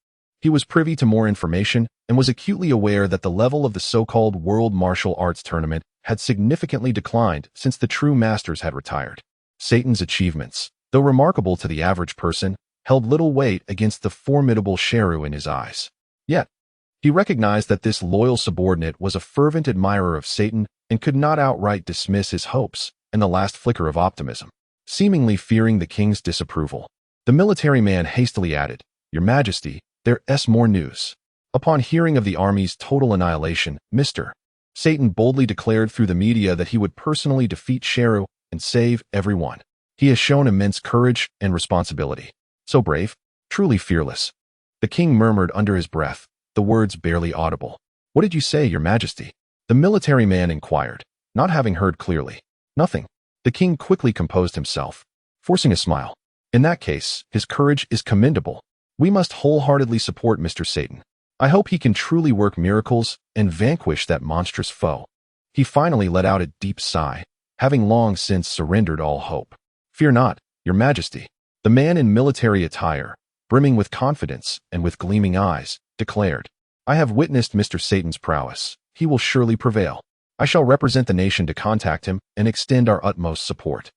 he was privy to more information and was acutely aware that the level of the so-called World Martial Arts Tournament had significantly declined since the true masters had retired. Satan's achievements, though remarkable to the average person, held little weight against the formidable Sheru in his eyes. Yet, he recognized that this loyal subordinate was a fervent admirer of Satan and could not outright dismiss his hopes and the last flicker of optimism. Seemingly fearing the king's disapproval, the military man hastily added, Your Majesty, there's more news. Upon hearing of the army's total annihilation, Mr. Satan boldly declared through the media that he would personally defeat Sheru and save everyone. He has shown immense courage and responsibility. So brave, truly fearless. The king murmured under his breath, the words barely audible. What did you say, Your Majesty? The military man inquired, not having heard clearly. Nothing. The king quickly composed himself, forcing a smile. In that case, his courage is commendable. We must wholeheartedly support Mr. Satan. I hope he can truly work miracles and vanquish that monstrous foe. He finally let out a deep sigh, having long since surrendered all hope. Fear not, Your Majesty. The man in military attire, brimming with confidence and with gleaming eyes, declared, I have witnessed Mr. Satan's prowess. He will surely prevail. I shall represent the nation to contact him and extend our utmost support.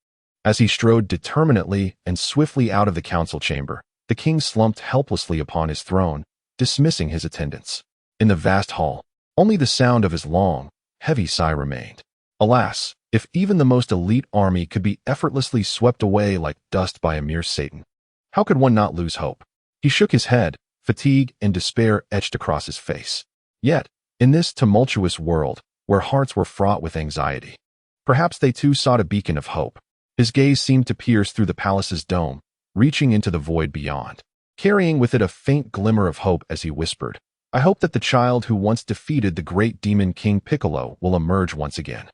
As he strode determinately and swiftly out of the council chamber, the king slumped helplessly upon his throne, dismissing his attendants. In the vast hall, only the sound of his long, heavy sigh remained. Alas, if even the most elite army could be effortlessly swept away like dust by a mere Satan, how could one not lose hope? He shook his head, fatigue and despair etched across his face. Yet, in this tumultuous world, where hearts were fraught with anxiety, perhaps they too sought a beacon of hope. His gaze seemed to pierce through the palace's dome, reaching into the void beyond, carrying with it a faint glimmer of hope as he whispered, I hope that the child who once defeated the great demon King Piccolo will emerge once again.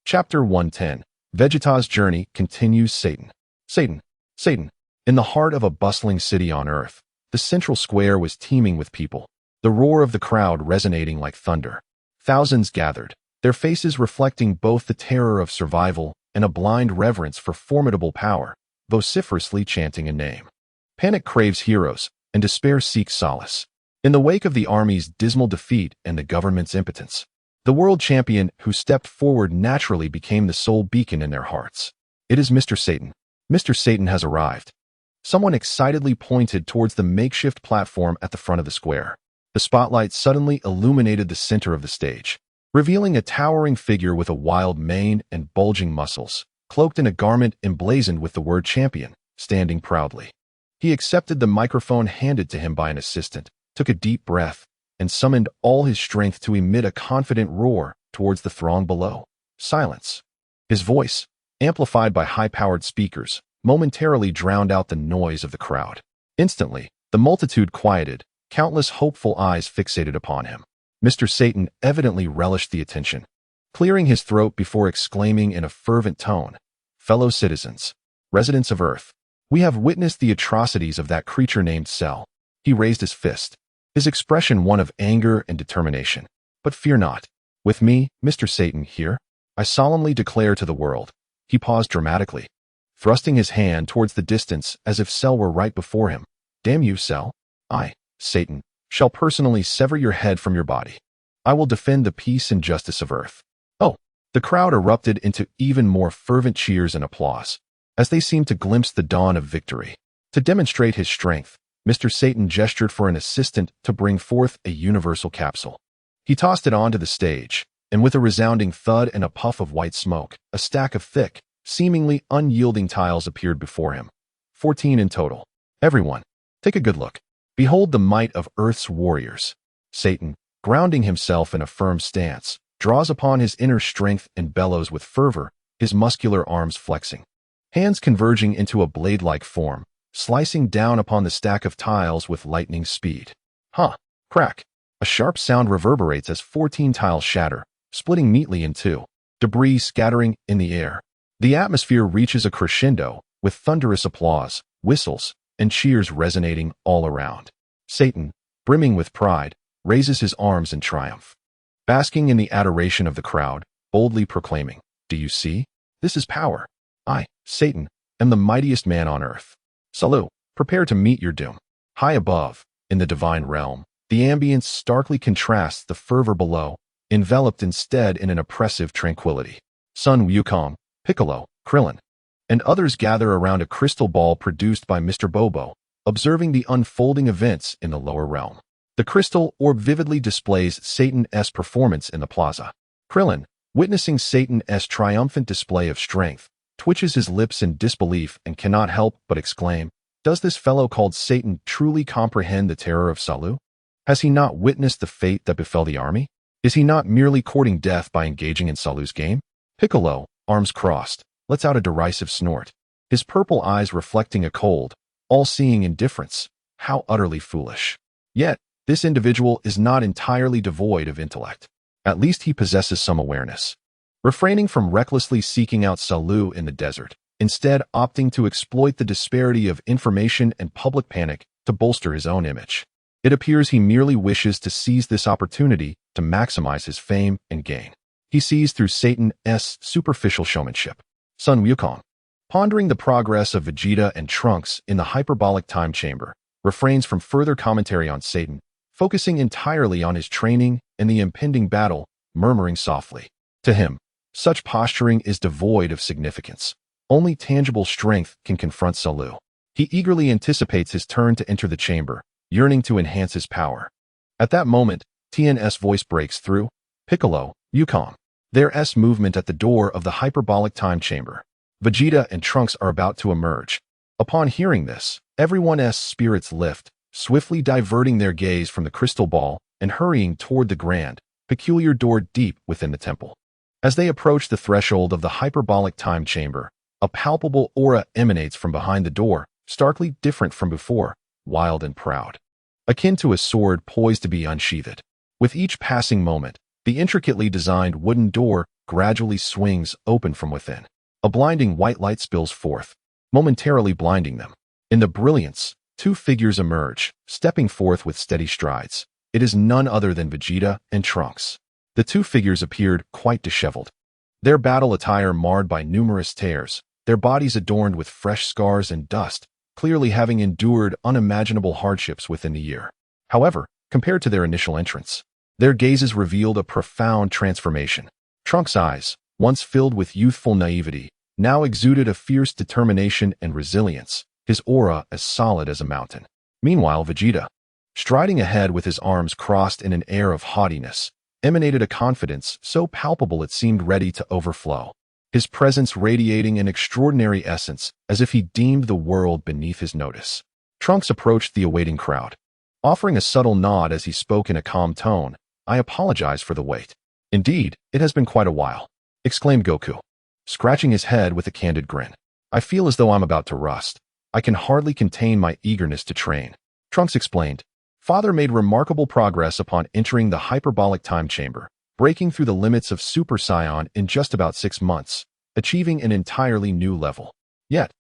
Chapter 110. Vegeta's journey continues. Satan. Satan. Satan. In the heart of a bustling city on Earth, The central square was teeming with people, the roar of the crowd resonating like thunder. Thousands gathered, their faces reflecting both the terror of survival and a blind reverence for formidable power, vociferously chanting a name. Panic craves heroes, and despair seeks solace. In the wake of the army's dismal defeat and the government's impotence, the world champion who stepped forward naturally became the sole beacon in their hearts. It is Mr. Satan. Mr. Satan has arrived. Someone excitedly pointed towards the makeshift platform at the front of the square. The spotlight suddenly illuminated the center of the stage, revealing a towering figure with a wild mane and bulging muscles, cloaked in a garment emblazoned with the word champion, standing proudly. He accepted the microphone handed to him by an assistant, took a deep breath, and summoned all his strength to emit a confident roar towards the throng below. Silence. His voice, amplified by high-powered speakers, momentarily drowned out the noise of the crowd. Instantly, the multitude quieted, countless hopeful eyes fixated upon him. Mr. Satan evidently relished the attention, clearing his throat before exclaiming in a fervent tone, "Fellow citizens, residents of Earth, we have witnessed the atrocities of that creature named Cell." He raised his fist, his expression one of anger and determination. "But fear not. With me, Mr. Satan, here, I solemnly declare to the world." He paused dramatically, thrusting his hand towards the distance as if Cell were right before him. "Damn you, Cell. I, Satan, shall personally sever your head from your body. I will defend the peace and justice of Earth." Oh! The crowd erupted into even more fervent cheers and applause, as they seemed to glimpse the dawn of victory. To demonstrate his strength, Mr. Satan gestured for an assistant to bring forth a universal capsule. He tossed it onto the stage, and with a resounding thud and a puff of white smoke, a stack of thick, seemingly unyielding tiles appeared before him. 14 in total. "Everyone, take a good look. Behold the might of Earth's warriors." Satan, grounding himself in a firm stance, draws upon his inner strength and bellows with fervor, his muscular arms flexing, hands converging into a blade-like form, slicing down upon the stack of tiles with lightning speed. Huh! Crack! A sharp sound reverberates as 14 tiles shatter, splitting neatly in two, debris scattering in the air. The atmosphere reaches a crescendo, with thunderous applause, whistles, and cheers resonating all around. Satan, brimming with pride, raises his arms in triumph, basking in the adoration of the crowd, boldly proclaiming, "Do you see? This is power. I, Satan, am the mightiest man on earth. Salute, prepare to meet your doom." High above, in the divine realm, the ambience starkly contrasts the fervor below, enveloped instead in an oppressive tranquility. Sun Wukong, Piccolo, Krillin, and others gather around a crystal ball produced by Mr. Bobo, observing the unfolding events in the lower realm. The crystal orb vividly displays Satan's performance in the plaza. Krillin, witnessing Satan's triumphant display of strength, twitches his lips in disbelief and cannot help but exclaim, "Does this fellow called Satan truly comprehend the terror of Salu? Has he not witnessed the fate that befell the army? Is he not merely courting death by engaging in Salu's game?" Piccolo, arms crossed, lets out a derisive snort, his purple eyes reflecting a cold, all-seeing indifference. How utterly foolish. Yet, this individual is not entirely devoid of intellect. At least he possesses some awareness. Refraining from recklessly seeking out Salu in the desert, instead opting to exploit the disparity of information and public panic to bolster his own image. It appears he merely wishes to seize this opportunity to maximize his fame and gain. He sees through Satan's superficial showmanship. Sun Wukong, pondering the progress of Vegeta and Trunks in the hyperbolic time chamber, refrains from further commentary on Satan, focusing entirely on his training and the impending battle, murmuring softly. To him, such posturing is devoid of significance. Only tangible strength can confront Salu. He eagerly anticipates his turn to enter the chamber, yearning to enhance his power. At that moment, TN's voice breaks through. "Piccolo, Wukong." Their movement at the door of the hyperbolic time chamber. Vegeta and Trunks are about to emerge. Upon hearing this, everyone's spirits lift, swiftly diverting their gaze from the crystal ball and hurrying toward the grand, peculiar door deep within the temple. As they approach the threshold of the hyperbolic time chamber, a palpable aura emanates from behind the door, starkly different from before, wild and proud. Akin to a sword poised to be unsheathed. With each passing moment, the intricately designed wooden door gradually swings open from within. A blinding white light spills forth, momentarily blinding them. In the brilliance, Two figures emerge, stepping forth with steady strides. It is none other than Vegeta and Trunks. The two figures appeared quite disheveled, their battle attire marred by numerous tears, their bodies adorned with fresh scars and dust, clearly having endured unimaginable hardships within the year. However, compared to their initial entrance, their gazes revealed a profound transformation. Trunks' eyes, once filled with youthful naivety, now exuded a fierce determination and resilience, his aura as solid as a mountain. Meanwhile, Vegeta, striding ahead with his arms crossed in an air of haughtiness, emanated a confidence so palpable it seemed ready to overflow, his presence radiating an extraordinary essence as if he deemed the world beneath his notice. Trunks approached the awaiting crowd, offering a subtle nod as he spoke in a calm tone. "I apologize for the wait. Indeed, it has been quite a while," exclaimed Goku, scratching his head with a candid grin. "I feel as though I'm about to rust. I can hardly contain my eagerness to train." Trunks explained, "Father made remarkable progress upon entering the hyperbolic time chamber, breaking through the limits of Super Saiyan in just about 6 months, achieving an entirely new level. Yet,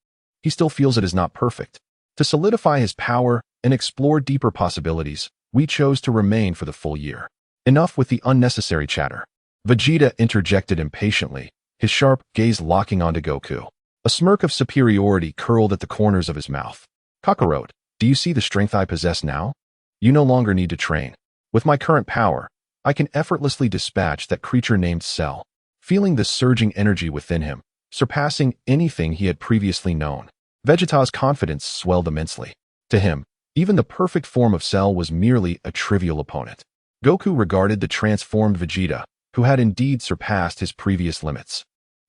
he still feels it is not perfect. To solidify his power and explore deeper possibilities, we chose to remain for the full year. Enough with the unnecessary chatter." Vegeta interjected impatiently, his sharp gaze locking onto Goku. A smirk of superiority curled at the corners of his mouth. "Kakarot, do you see the strength I possess now? You no longer need to train. With my current power, I can effortlessly dispatch that creature named Cell." Feeling the surging energy within him, surpassing anything he had previously known, Vegeta's confidence swelled immensely. To him, even the perfect form of Cell was merely a trivial opponent. Goku regarded the transformed Vegeta, who had indeed surpassed his previous limits,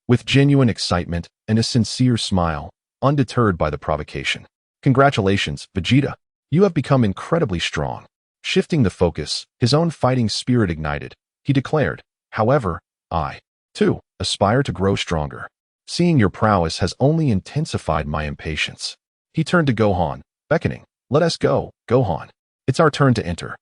with genuine excitement and a sincere smile, undeterred by the provocation. "Congratulations, Vegeta. You have become incredibly strong." Shifting the focus, his own fighting spirit ignited, he declared, "However, I, too, aspire to grow stronger. Seeing your prowess has only intensified my impatience." He turned to Gohan, beckoning, "Let us go, Gohan. It's our turn to enter."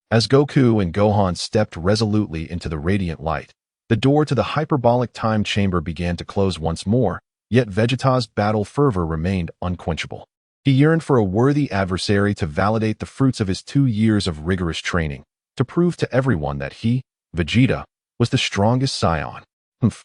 As Goku and Gohan stepped resolutely into the radiant light, the door to the hyperbolic time chamber began to close once more, yet Vegeta's battle fervor remained unquenchable. He yearned for a worthy adversary to validate the fruits of his 2 years of rigorous training, to prove to everyone that he, Vegeta, was the strongest Saiyan. "Humph.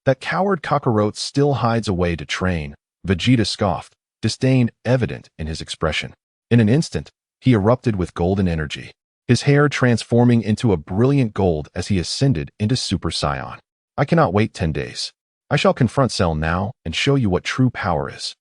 That coward Kakarot still hides away to train," Vegeta scoffed, disdain evident in his expression. In an instant, he erupted with golden energy, his hair transforming into a brilliant gold as he ascended into Super Saiyan. "I cannot wait 10 days. I shall confront Cell now and show you what true power is."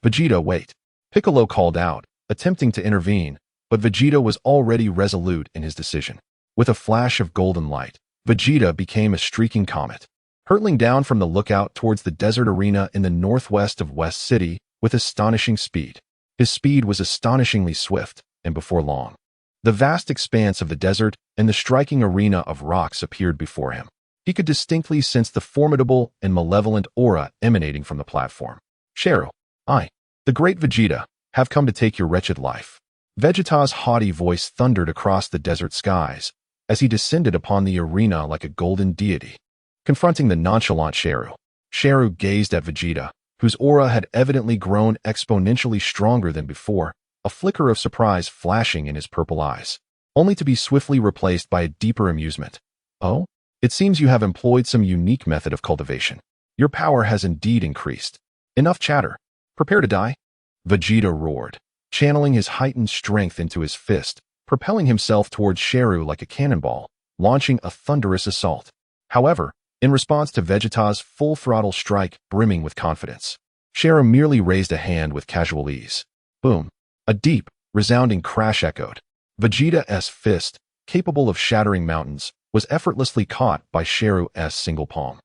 "Vegeta, wait." Piccolo called out, attempting to intervene, but Vegeta was already resolute in his decision. With a flash of golden light, Vegeta became a streaking comet, hurtling down from the lookout towards the desert arena in the northwest of West City with astonishing speed. His speed was astonishingly swift, and before long, the vast expanse of the desert and the striking arena of rocks appeared before him. He could distinctly sense the formidable and malevolent aura emanating from the platform. "Gero, I, the great Vegeta, have come to take your wretched life." Vegeta's haughty voice thundered across the desert skies as he descended upon the arena like a golden deity. Confronting the nonchalant Gero gazed at Vegeta, whose aura had evidently grown exponentially stronger than before, a flicker of surprise flashing in his purple eyes, only to be swiftly replaced by a deeper amusement. "Oh? It seems you have employed some unique method of cultivation. Your power has indeed increased. Enough chatter. Prepare to die." Vegeta roared, channeling his heightened strength into his fist, propelling himself towards Gero like a cannonball, launching a thunderous assault. However, in response to Vegeta's full-throttle strike brimming with confidence, Gero merely raised a hand with casual ease. Boom! A deep, resounding crash echoed. Vegeta's fist, capable of shattering mountains, was effortlessly caught by Gero's single palm.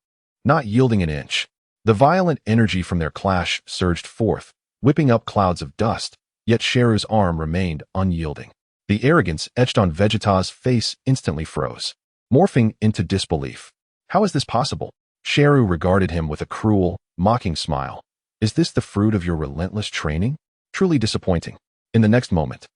Not yielding an inch, the violent energy from their clash surged forth, whipping up clouds of dust, yet Gero's arm remained unyielding. The arrogance etched on Vegeta's face instantly froze, morphing into disbelief. "How is this possible?" Gero regarded him with a cruel, mocking smile. "Is this the fruit of your relentless training? Truly disappointing." In the next moment,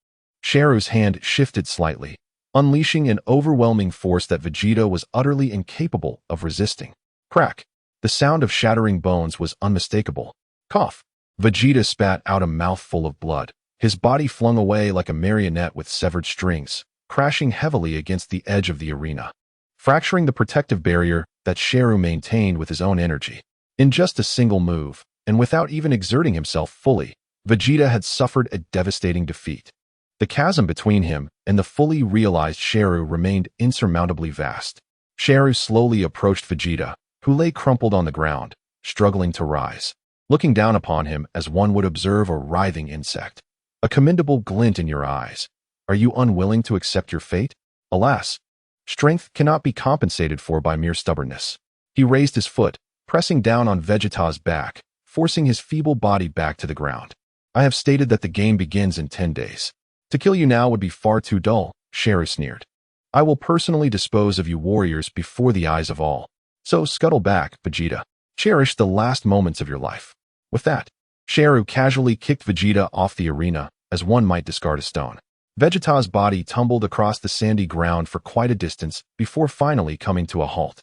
Gero's hand shifted slightly, unleashing an overwhelming force that Vegeta was utterly incapable of resisting. Crack! The sound of shattering bones was unmistakable. Cough! Vegeta spat out a mouthful of blood, his body flung away like a marionette with severed strings, crashing heavily against the edge of the arena, fracturing the protective barrier that Gero maintained with his own energy. In just a single move, and without even exerting himself fully, Vegeta had suffered a devastating defeat. The chasm between him and the fully realized Gero remained insurmountably vast. Gero slowly approached Vegeta, who lay crumpled on the ground, struggling to rise, looking down upon him as one would observe a writhing insect. A commendable glint in your eyes. Are you unwilling to accept your fate? Alas, strength cannot be compensated for by mere stubbornness. He raised his foot, pressing down on Vegeta's back, forcing his feeble body back to the ground. I have stated that the game begins in 10 days. To kill you now would be far too dull, Gero sneered. I will personally dispose of you warriors before the eyes of all. So scuttle back, Vegeta. Cherish the last moments of your life. With that, Gero casually kicked Vegeta off the arena, as one might discard a stone. Vegeta's body tumbled across the sandy ground for quite a distance before finally coming to a halt.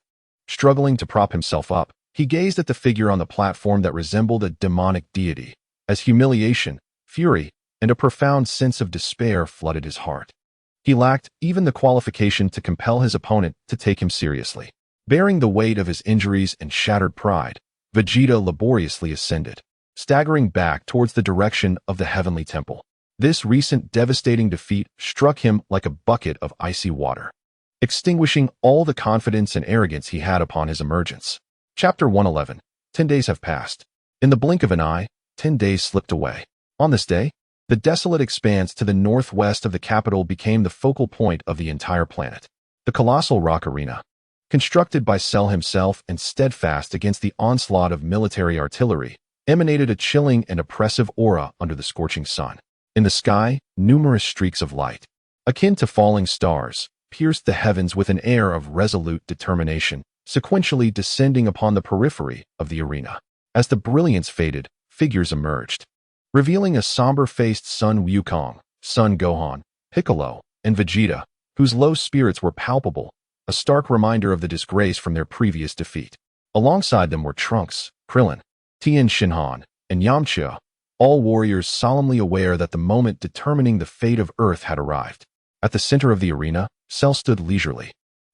Struggling to prop himself up, he gazed at the figure on the platform that resembled a demonic deity, as humiliation, fury, and a profound sense of despair flooded his heart. He lacked even the qualification to compel his opponent to take him seriously. Bearing the weight of his injuries and shattered pride, Vegeta laboriously ascended, staggering back towards the direction of the heavenly temple. This recent devastating defeat struck him like a bucket of icy water, extinguishing all the confidence and arrogance he had upon his emergence. Chapter 111. 10 days have passed. In the blink of an eye, 10 days slipped away. On this day, the desolate expanse to the northwest of the capital became the focal point of the entire planet. The colossal rock arena, constructed by Cell himself and steadfast against the onslaught of military artillery, emanated a chilling and oppressive aura under the scorching sun. In the sky, numerous streaks of light, akin to falling stars, pierced the heavens with an air of resolute determination, sequentially descending upon the periphery of the arena. As the brilliance faded, figures emerged, revealing a somber-faced Sun Wukong, Son Gohan, Piccolo, and Vegeta, whose low spirits were palpable, a stark reminder of the disgrace from their previous defeat. Alongside them were Trunks, Krillin, Tien Shinhan, and Yamcha, all warriors solemnly aware that the moment determining the fate of Earth had arrived. At the center of the arena, Cell stood leisurely,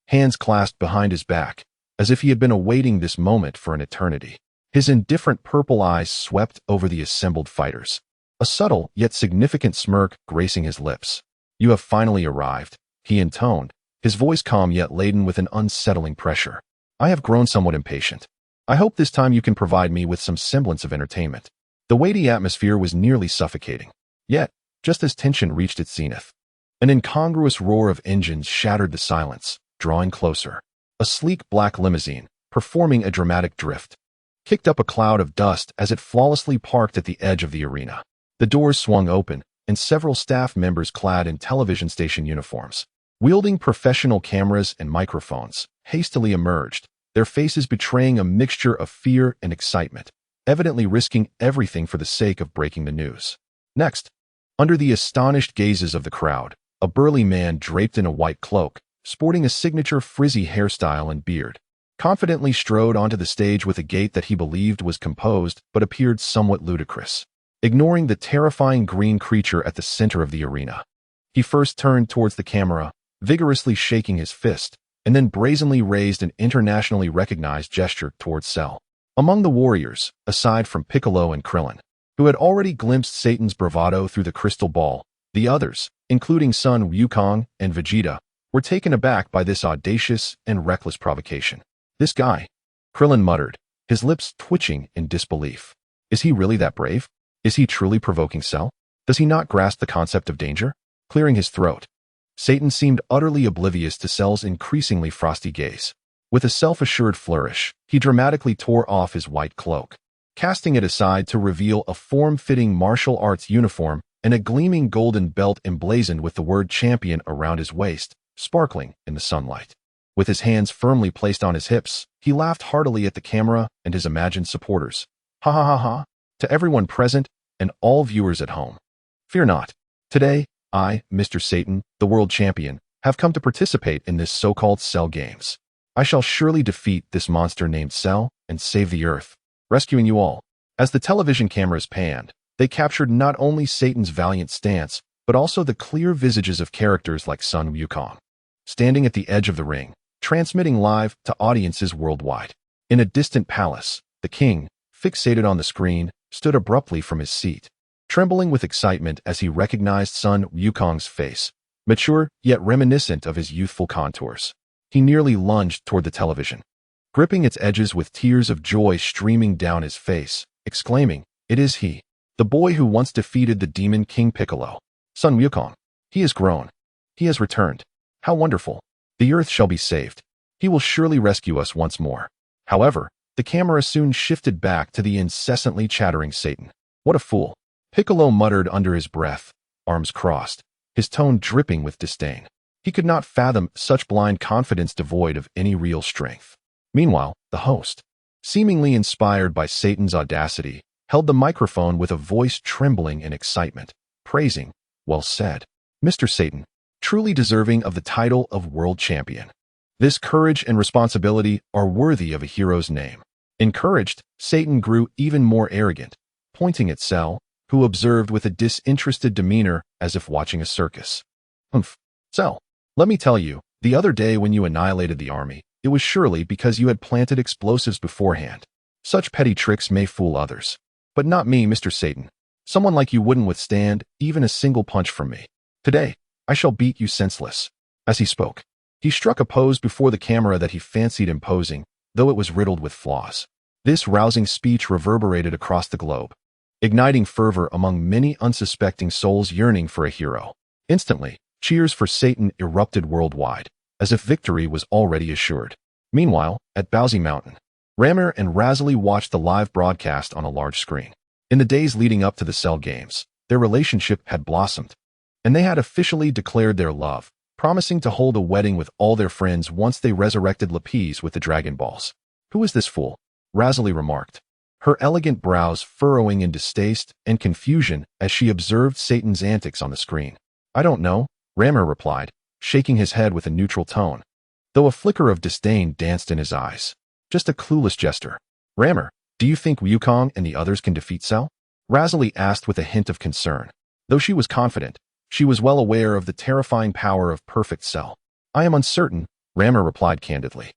hands clasped behind his back, as if he had been awaiting this moment for an eternity. His indifferent purple eyes swept over the assembled fighters, a subtle yet significant smirk gracing his lips. You have finally arrived, he intoned, his voice calm yet laden with an unsettling pressure. I have grown somewhat impatient. I hope this time you can provide me with some semblance of entertainment. The weighty atmosphere was nearly suffocating. Yet, just as tension reached its zenith, an incongruous roar of engines shattered the silence, drawing closer. A sleek black limousine, performing a dramatic drift, kicked up a cloud of dust as it flawlessly parked at the edge of the arena. The doors swung open, and several staff members clad in television station uniforms, wielding professional cameras and microphones, hastily emerged, their faces betraying a mixture of fear and excitement, evidently risking everything for the sake of breaking the news. Next, under the astonished gazes of the crowd, a burly man draped in a white cloak, sporting a signature frizzy hairstyle and beard, confidently strode onto the stage with a gait that he believed was composed but appeared somewhat ludicrous. Ignoring the terrifying green creature at the center of the arena, he first turned towards the camera, vigorously shaking his fist, and then brazenly raised an internationally recognized gesture towards Cell. Among the warriors, aside from Piccolo and Krillin, who had already glimpsed Satan's bravado through the crystal ball, the others, including Son Wukong and Vegeta, were taken aback by this audacious and reckless provocation. This guy, Krillin muttered, his lips twitching in disbelief. Is he really that brave? Is he truly provoking Cell? Does he not grasp the concept of danger? Clearing his throat, Satan seemed utterly oblivious to Cell's increasingly frosty gaze. With a self-assured flourish, he dramatically tore off his white cloak, casting it aside to reveal a form-fitting martial arts uniform and a gleaming golden belt emblazoned with the word champion around his waist, sparkling in the sunlight. With his hands firmly placed on his hips, he laughed heartily at the camera and his imagined supporters. Ha ha ha ha, to everyone present and all viewers at home. Fear not. Today, I, Mr. Satan, the world champion, have come to participate in this so-called Cell Games. I shall surely defeat this monster named Cell and save the Earth, rescuing you all. As the television cameras panned, They captured not only Satan's valiant stance, but also the clear visages of characters like Sun Wukong, standing at the edge of the ring, transmitting live to audiences worldwide. In a distant palace, the king, fixated on the screen, stood abruptly from his seat, trembling with excitement as he recognized Sun Wukong's face, mature yet reminiscent of his youthful contours. He nearly lunged toward the television, gripping its edges with tears of joy streaming down his face, exclaiming, "It is he, the boy who once defeated the demon King Piccolo. Sun Wukong. He has grown. He has returned. How wonderful. The earth shall be saved. He will surely rescue us once more." However, the camera soon shifted back to the incessantly chattering Satan. "What a fool," Piccolo muttered under his breath, arms crossed, his tone dripping with disdain. He could not fathom such blind confidence devoid of any real strength. Meanwhile, the host, seemingly inspired by Satan's audacity, held the microphone with a voice trembling in excitement, praising, "Well said, Mr. Satan, truly deserving of the title of world champion. This courage and responsibility are worthy of a hero's name." Encouraged, Satan grew even more arrogant, pointing at Cell, who observed with a disinterested demeanor as if watching a circus. "Humph, Cell, let me tell you, the other day when you annihilated the army, it was surely because you had planted explosives beforehand. Such petty tricks may fool others, but not me, Mr. Satan. Someone like you wouldn't withstand even a single punch from me. Today, I shall beat you senseless." As he spoke, he struck a pose before the camera that he fancied imposing, though it was riddled with flaws. This rousing speech reverberated across the globe, igniting fervor among many unsuspecting souls yearning for a hero. Instantly, cheers for Satan erupted worldwide, as if victory was already assured. Meanwhile, at Bowsy Mountain, Ramir and Razali watched the live broadcast on a large screen. In the days leading up to the Cell Games, their relationship had blossomed, and they had officially declared their love, promising to hold a wedding with all their friends once they resurrected Lapis with the Dragon Balls. "Who is this fool?" Razali remarked, her elegant brows furrowing in distaste and confusion as she observed Satan's antics on the screen. "I don't know," Ramir replied, shaking his head with a neutral tone, though a flicker of disdain danced in his eyes. "Just a clueless jester." "Ramir, do you think Wukong and the others can defeat Cell?" Razali asked with a hint of concern. Though she was confident, she was well aware of the terrifying power of perfect Cell. "I am uncertain," Ramir replied candidly,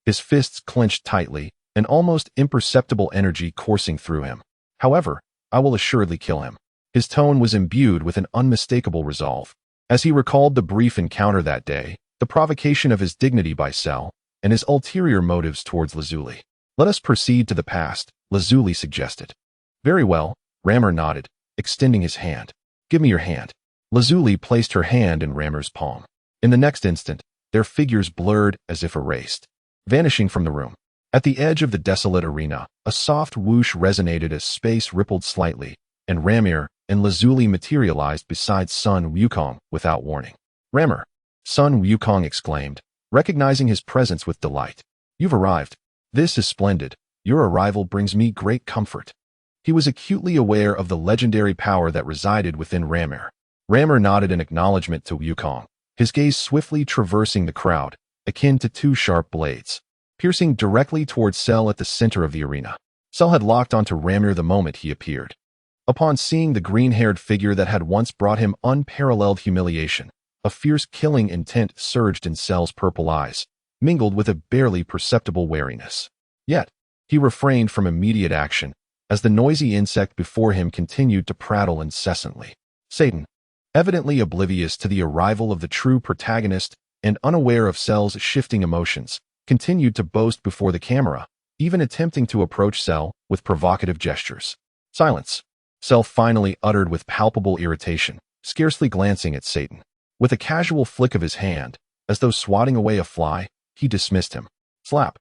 his fists clenched tightly, an almost imperceptible energy coursing through him. "However, I will assuredly kill him." His tone was imbued with an unmistakable resolve. As he recalled the brief encounter that day, the provocation of his dignity by Cell, and his ulterior motives towards Lazuli. "Let us proceed to the past," Lazuli suggested. "Very well," Ramir nodded, extending his hand. "Give me your hand." Lazuli placed her hand in Ramir's palm. In the next instant, their figures blurred as if erased, vanishing from the room. At the edge of the desolate arena, a soft whoosh resonated as space rippled slightly, and Ramir and Lazuli materialized beside Sun Wukong without warning. "Ramir!" Sun Wukong exclaimed, recognizing his presence with delight. "You've arrived. This is splendid. Your arrival brings me great comfort." He was acutely aware of the legendary power that resided within Ramir. Ramir nodded in acknowledgement to Wukong, his gaze swiftly traversing the crowd, akin to two sharp blades, piercing directly towards Cell at the center of the arena. Cell had locked onto Ramir the moment he appeared. Upon seeing the green-haired figure that had once brought him unparalleled humiliation, a fierce killing intent surged in Cell's purple eyes, mingled with a barely perceptible wariness. Yet, he refrained from immediate action, as the noisy insect before him continued to prattle incessantly. Satan, evidently oblivious to the arrival of the true protagonist and unaware of Cell's shifting emotions, continued to boast before the camera, even attempting to approach Cell with provocative gestures. "Silence," Cell finally uttered with palpable irritation, scarcely glancing at Satan. With a casual flick of his hand, as though swatting away a fly, he dismissed him. Slap.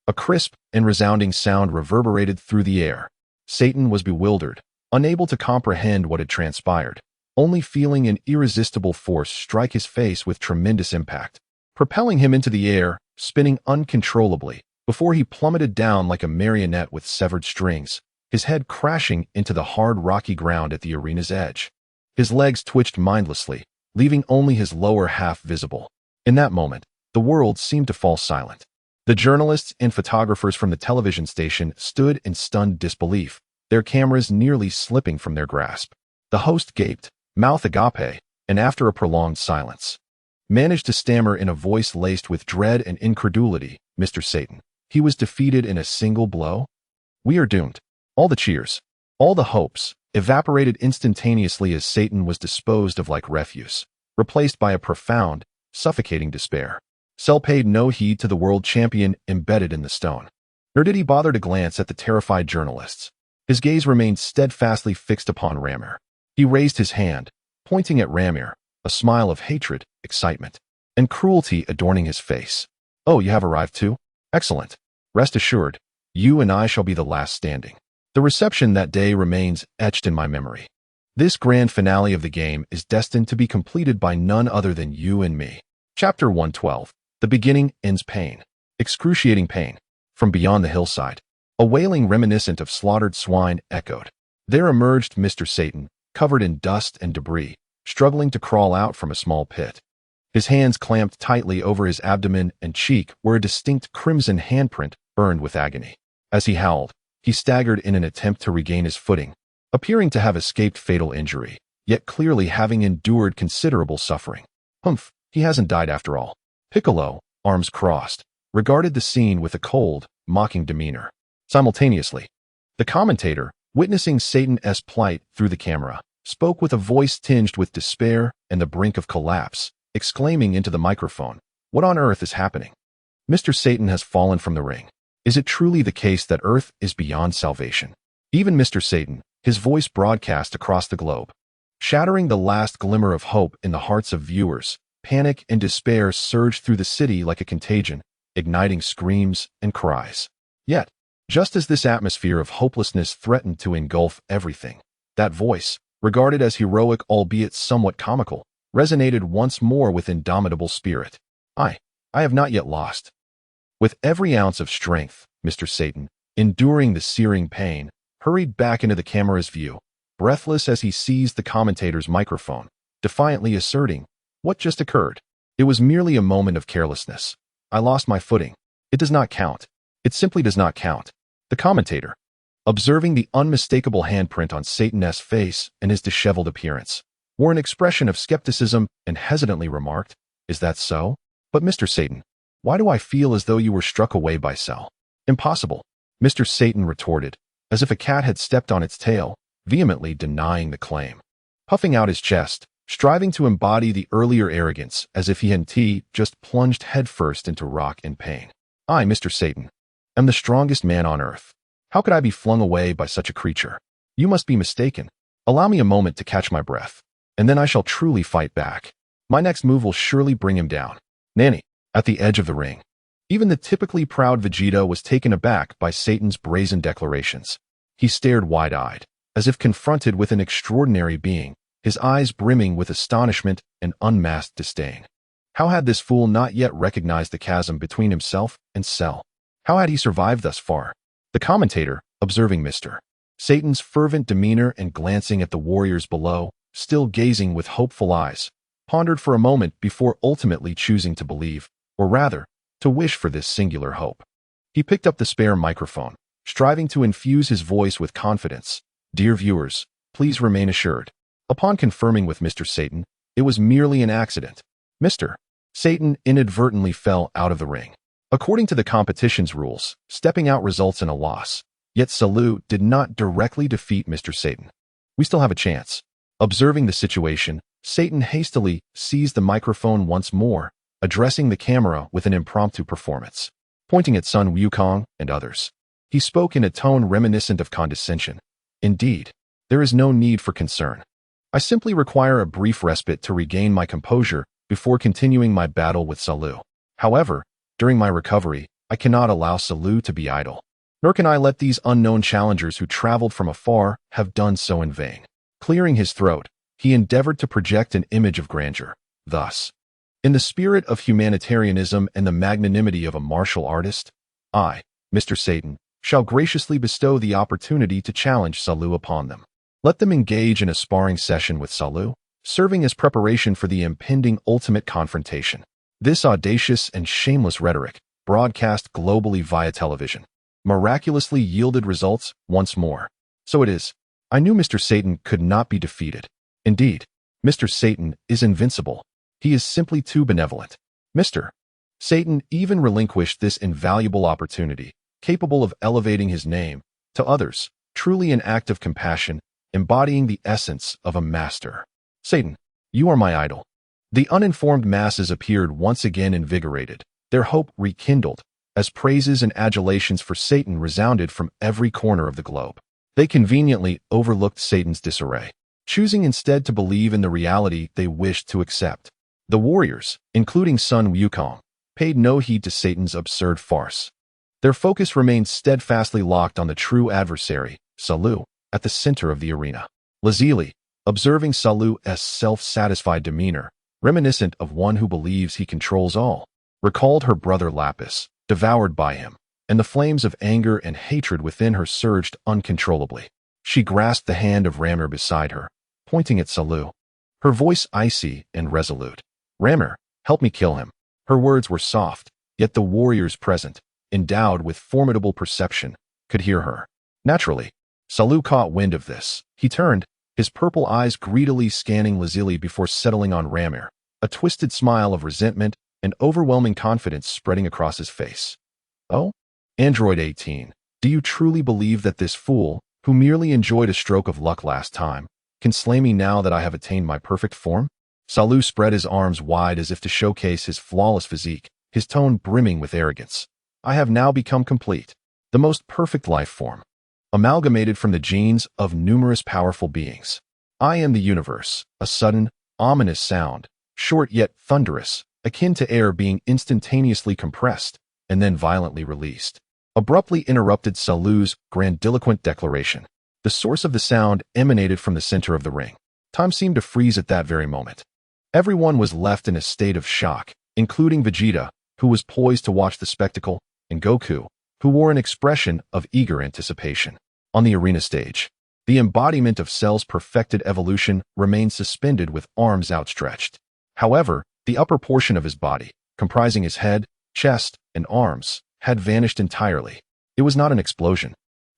A crisp and resounding sound reverberated through the air. Satan was bewildered, unable to comprehend what had transpired, only feeling an irresistible force strike his face with tremendous impact, propelling him into the air, spinning uncontrollably, before he plummeted down like a marionette with severed strings, his head crashing into the hard rocky ground at the arena's edge. His legs twitched mindlessly, leaving only his lower half visible. In that moment, the world seemed to fall silent. The journalists and photographers from the television station stood in stunned disbelief, their cameras nearly slipping from their grasp. The host gaped, mouth agape, and after a prolonged silence, managed to stammer in a voice laced with dread and incredulity, "Mr. Satan, he was defeated in a single blow? We are doomed." All the cheers, all the hopes, evaporated instantaneously as Satan was disposed of like refuse, replaced by a profound, suffocating despair. Cell paid no heed to the world champion embedded in the stone. Nor did he bother to glance at the terrified journalists. His gaze remained steadfastly fixed upon Ramir. He raised his hand, pointing at Ramir, a smile of hatred, excitement, and cruelty adorning his face. "Oh, you have arrived too? Excellent. Rest assured, you and I shall be the last standing." The reception that day remains etched in my memory. This grand finale of the game is destined to be completed by none other than you and me. Chapter 112. The beginning ends pain. Excruciating pain. From beyond the hillside, a wailing reminiscent of slaughtered swine echoed. There emerged Mr. Satan, covered in dust and debris, struggling to crawl out from a small pit. His hands clamped tightly over his abdomen and cheek where a distinct crimson handprint burned with agony. As he howled, he staggered in an attempt to regain his footing, appearing to have escaped fatal injury, yet clearly having endured considerable suffering. Humph, he hasn't died after all. Piccolo, arms crossed, regarded the scene with a cold, mocking demeanor. Simultaneously, the commentator, witnessing Satan's plight through the camera, spoke with a voice tinged with despair and the brink of collapse, exclaiming into the microphone, "What on earth is happening? Mr. Satan has fallen from the ring. Is it truly the case that Earth is beyond salvation?" Even Mr. Satan, his voice broadcast across the globe, shattering the last glimmer of hope in the hearts of viewers. Panic and despair surged through the city like a contagion, igniting screams and cries. Yet, just as this atmosphere of hopelessness threatened to engulf everything, that voice, regarded as heroic albeit somewhat comical, resonated once more with indomitable spirit. I have not yet lost." With every ounce of strength, Mr. Satan, enduring the searing pain, hurried back into the camera's view, breathless as he seized the commentator's microphone, defiantly asserting, "What just occurred? It was merely a moment of carelessness. I lost my footing. It does not count. It simply does not count." The commentator, observing the unmistakable handprint on Satan's face and his disheveled appearance, wore an expression of skepticism and hesitantly remarked, "Is that so? But Mr. Satan, why do I feel as though you were struck away by Cell?" "Impossible," Mr. Satan retorted, as if a cat had stepped on its tail, vehemently denying the claim. Puffing out his chest, striving to embody the earlier arrogance as if he had just plunged headfirst into rock and pain. "I, Mr. Satan, am the strongest man on earth. How could I be flung away by such a creature? You must be mistaken. Allow me a moment to catch my breath, and then I shall truly fight back. My next move will surely bring him down." Nanny, at the edge of the ring. Even the typically proud Vegeta was taken aback by Satan's brazen declarations. He stared wide-eyed, as if confronted with an extraordinary being, his eyes brimming with astonishment and unmasked disdain. How had this fool not yet recognized the chasm between himself and Cell? How had he survived thus far? The commentator, observing Mr. Satan's fervent demeanor and glancing at the warriors below, still gazing with hopeful eyes, pondered for a moment before ultimately choosing to believe, or rather, to wish for this singular hope. He picked up the spare microphone, striving to infuse his voice with confidence. "Dear viewers, please remain assured." Upon confirming with Mr. Satan, it was merely an accident. Mr. Satan inadvertently fell out of the ring. According to the competition's rules, stepping out results in a loss. Yet Salu did not directly defeat Mr. Satan. "We still have a chance." Observing the situation, Satan hastily seized the microphone once more, addressing the camera with an impromptu performance. Pointing at Sun Wukong and others, he spoke in a tone reminiscent of condescension. "Indeed, there is no need for concern. I simply require a brief respite to regain my composure before continuing my battle with Salu. However, during my recovery, I cannot allow Salu to be idle. Nor can I let these unknown challengers who traveled from afar have done so in vain." Clearing his throat, he endeavored to project an image of grandeur. Thus, "In the spirit of humanitarianism and the magnanimity of a martial artist, I, Mr. Satan, shall graciously bestow the opportunity to challenge Salu upon them. Let them engage in a sparring session with Salu, serving as preparation for the impending ultimate confrontation." This audacious and shameless rhetoric, broadcast globally via television, miraculously yielded results once more. So it is. I knew Mr. Satan could not be defeated. Indeed, Mr. Satan is invincible. He is simply too benevolent. Mr. Satan even relinquished this invaluable opportunity, capable of elevating his name to others, truly an act of compassion, embodying the essence of a master. Satan, you are my idol. The uninformed masses appeared once again invigorated, their hope rekindled, as praises and adulations for Satan resounded from every corner of the globe. They conveniently overlooked Satan's disarray, choosing instead to believe in the reality they wished to accept. The warriors, including Sun Wukong, paid no heed to Satan's absurd farce. Their focus remained steadfastly locked on the true adversary, Salu, at the center of the arena. Lazuli, observing Salu's self-satisfied demeanor, reminiscent of one who believes he controls all, recalled her brother Lapis, devoured by him, and the flames of anger and hatred within her surged uncontrollably. She grasped the hand of Ramir beside her, pointing at Salu, her voice icy and resolute. Ramir, help me kill him. Her words were soft, yet the warriors present, endowed with formidable perception, could hear her. Naturally, Salu caught wind of this. He turned, his purple eyes greedily scanning Lazuli before settling on Ramir, a twisted smile of resentment and overwhelming confidence spreading across his face. Oh? Android 18, do you truly believe that this fool, who merely enjoyed a stroke of luck last time, can slay me now that I have attained my perfect form? Salu spread his arms wide as if to showcase his flawless physique, his tone brimming with arrogance. I have now become complete, the most perfect life form, amalgamated from the genes of numerous powerful beings. I am the universe, a sudden, ominous sound, short yet thunderous, akin to air being instantaneously compressed and then violently released, abruptly interrupted Salu's grandiloquent declaration. The source of the sound emanated from the center of the ring. Time seemed to freeze at that very moment. Everyone was left in a state of shock, including Vegeta, who was poised to watch the spectacle, and Goku, who wore an expression of eager anticipation. On the arena stage, the embodiment of Cell's perfected evolution remained suspended with arms outstretched. However, the upper portion of his body, comprising his head, chest, and arms, had vanished entirely. It was not an explosion,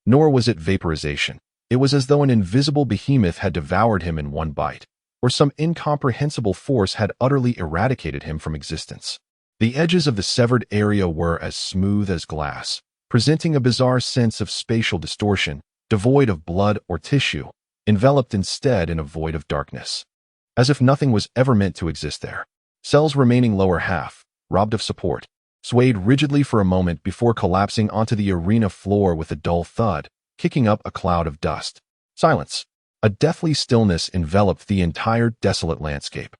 nor was it vaporization. It was as though an invisible behemoth had devoured him in one bite, or some incomprehensible force had utterly eradicated him from existence. The edges of the severed area were as smooth as glass, presenting a bizarre sense of spatial distortion, devoid of blood or tissue, enveloped instead in a void of darkness. As if nothing was ever meant to exist there. Cell's remaining lower half, robbed of support, swayed rigidly for a moment before collapsing onto the arena floor with a dull thud, kicking up a cloud of dust. Silence. A deathly stillness enveloped the entire desolate landscape.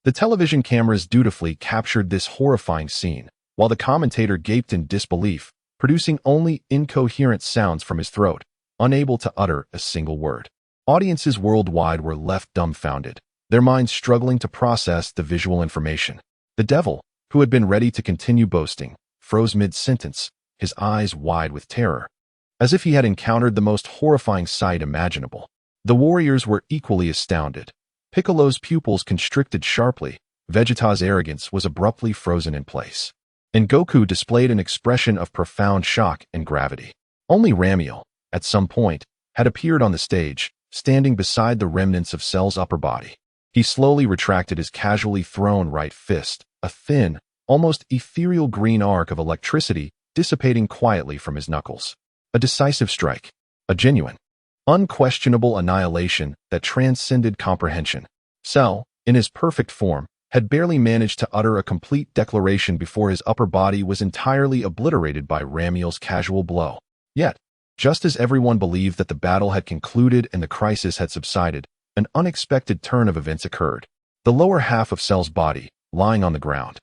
The television cameras dutifully captured this horrifying scene, while the commentator gaped in disbelief, producing only incoherent sounds from his throat, unable to utter a single word. Audiences worldwide were left dumbfounded, their minds struggling to process the visual information. The devil, who had been ready to continue boasting, froze mid-sentence, his eyes wide with terror, as if he had encountered the most horrifying sight imaginable. The warriors were equally astounded. Piccolo's pupils constricted sharply, Vegeta's arrogance was abruptly frozen in place, and Goku displayed an expression of profound shock and gravity. Only Ramiel, at some point, had appeared on the stage, standing beside the remnants of Cell's upper body. He slowly retracted his casually thrown right fist, a thin, almost ethereal green arc of electricity dissipating quietly from his knuckles. A decisive strike, a genuine, unquestionable annihilation that transcended comprehension. Cell, in his perfect form, had barely managed to utter a complete declaration before his upper body was entirely obliterated by Ramiel's casual blow. Yet, just as everyone believed that the battle had concluded and the crisis had subsided, an unexpected turn of events occurred. The lower half of Cell's body, lying on the ground,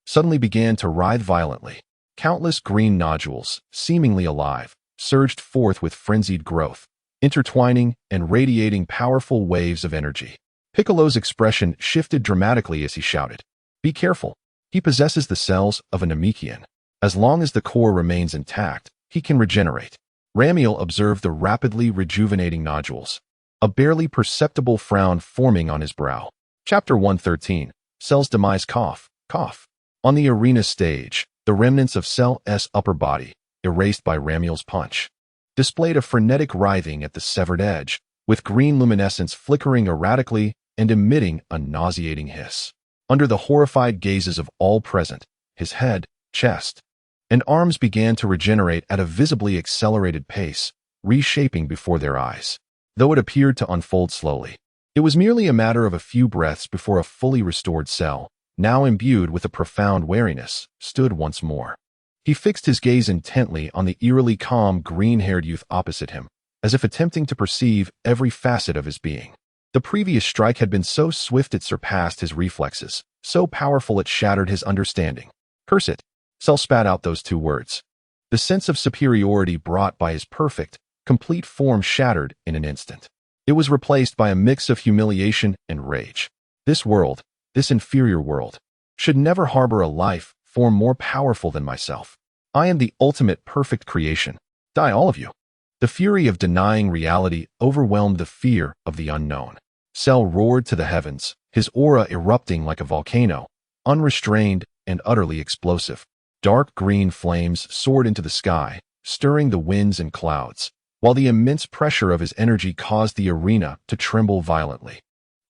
suddenly began to writhe violently. Countless green nodules, seemingly alive, surged forth with frenzied growth, intertwining and radiating powerful waves of energy. Piccolo's expression shifted dramatically as he shouted, "Be careful. He possesses the cells of a Namekian. As long as the core remains intact, he can regenerate." Ramiel observed the rapidly rejuvenating nodules, a barely perceptible frown forming on his brow. Chapter 113, Cell's Demise. Cough. On the arena stage, the remnants of Cell's upper body, erased by Ramiel's punch, displayed a frenetic writhing at the severed edge, with green luminescence flickering erratically and emitting a nauseating hiss. Under the horrified gazes of all present, his head, chest, and arms began to regenerate at a visibly accelerated pace, reshaping before their eyes. Though it appeared to unfold slowly, it was merely a matter of a few breaths before a fully restored Cell, now imbued with a profound wariness, stood once more. He fixed his gaze intently on the eerily calm, green-haired youth opposite him, as if attempting to perceive every facet of his being. The previous strike had been so swift it surpassed his reflexes, so powerful it shattered his understanding. Curse it! Cell spat out those two words. The sense of superiority brought by his perfect, complete form shattered in an instant. It was replaced by a mix of humiliation and rage. This world, this inferior world, should never harbor a life form more powerful than myself. I am the ultimate perfect creation. Die all of you. The fury of denying reality overwhelmed the fear of the unknown. Cell roared to the heavens, his aura erupting like a volcano, unrestrained and utterly explosive. Dark green flames soared into the sky, stirring the winds and clouds, while the immense pressure of his energy caused the arena to tremble violently,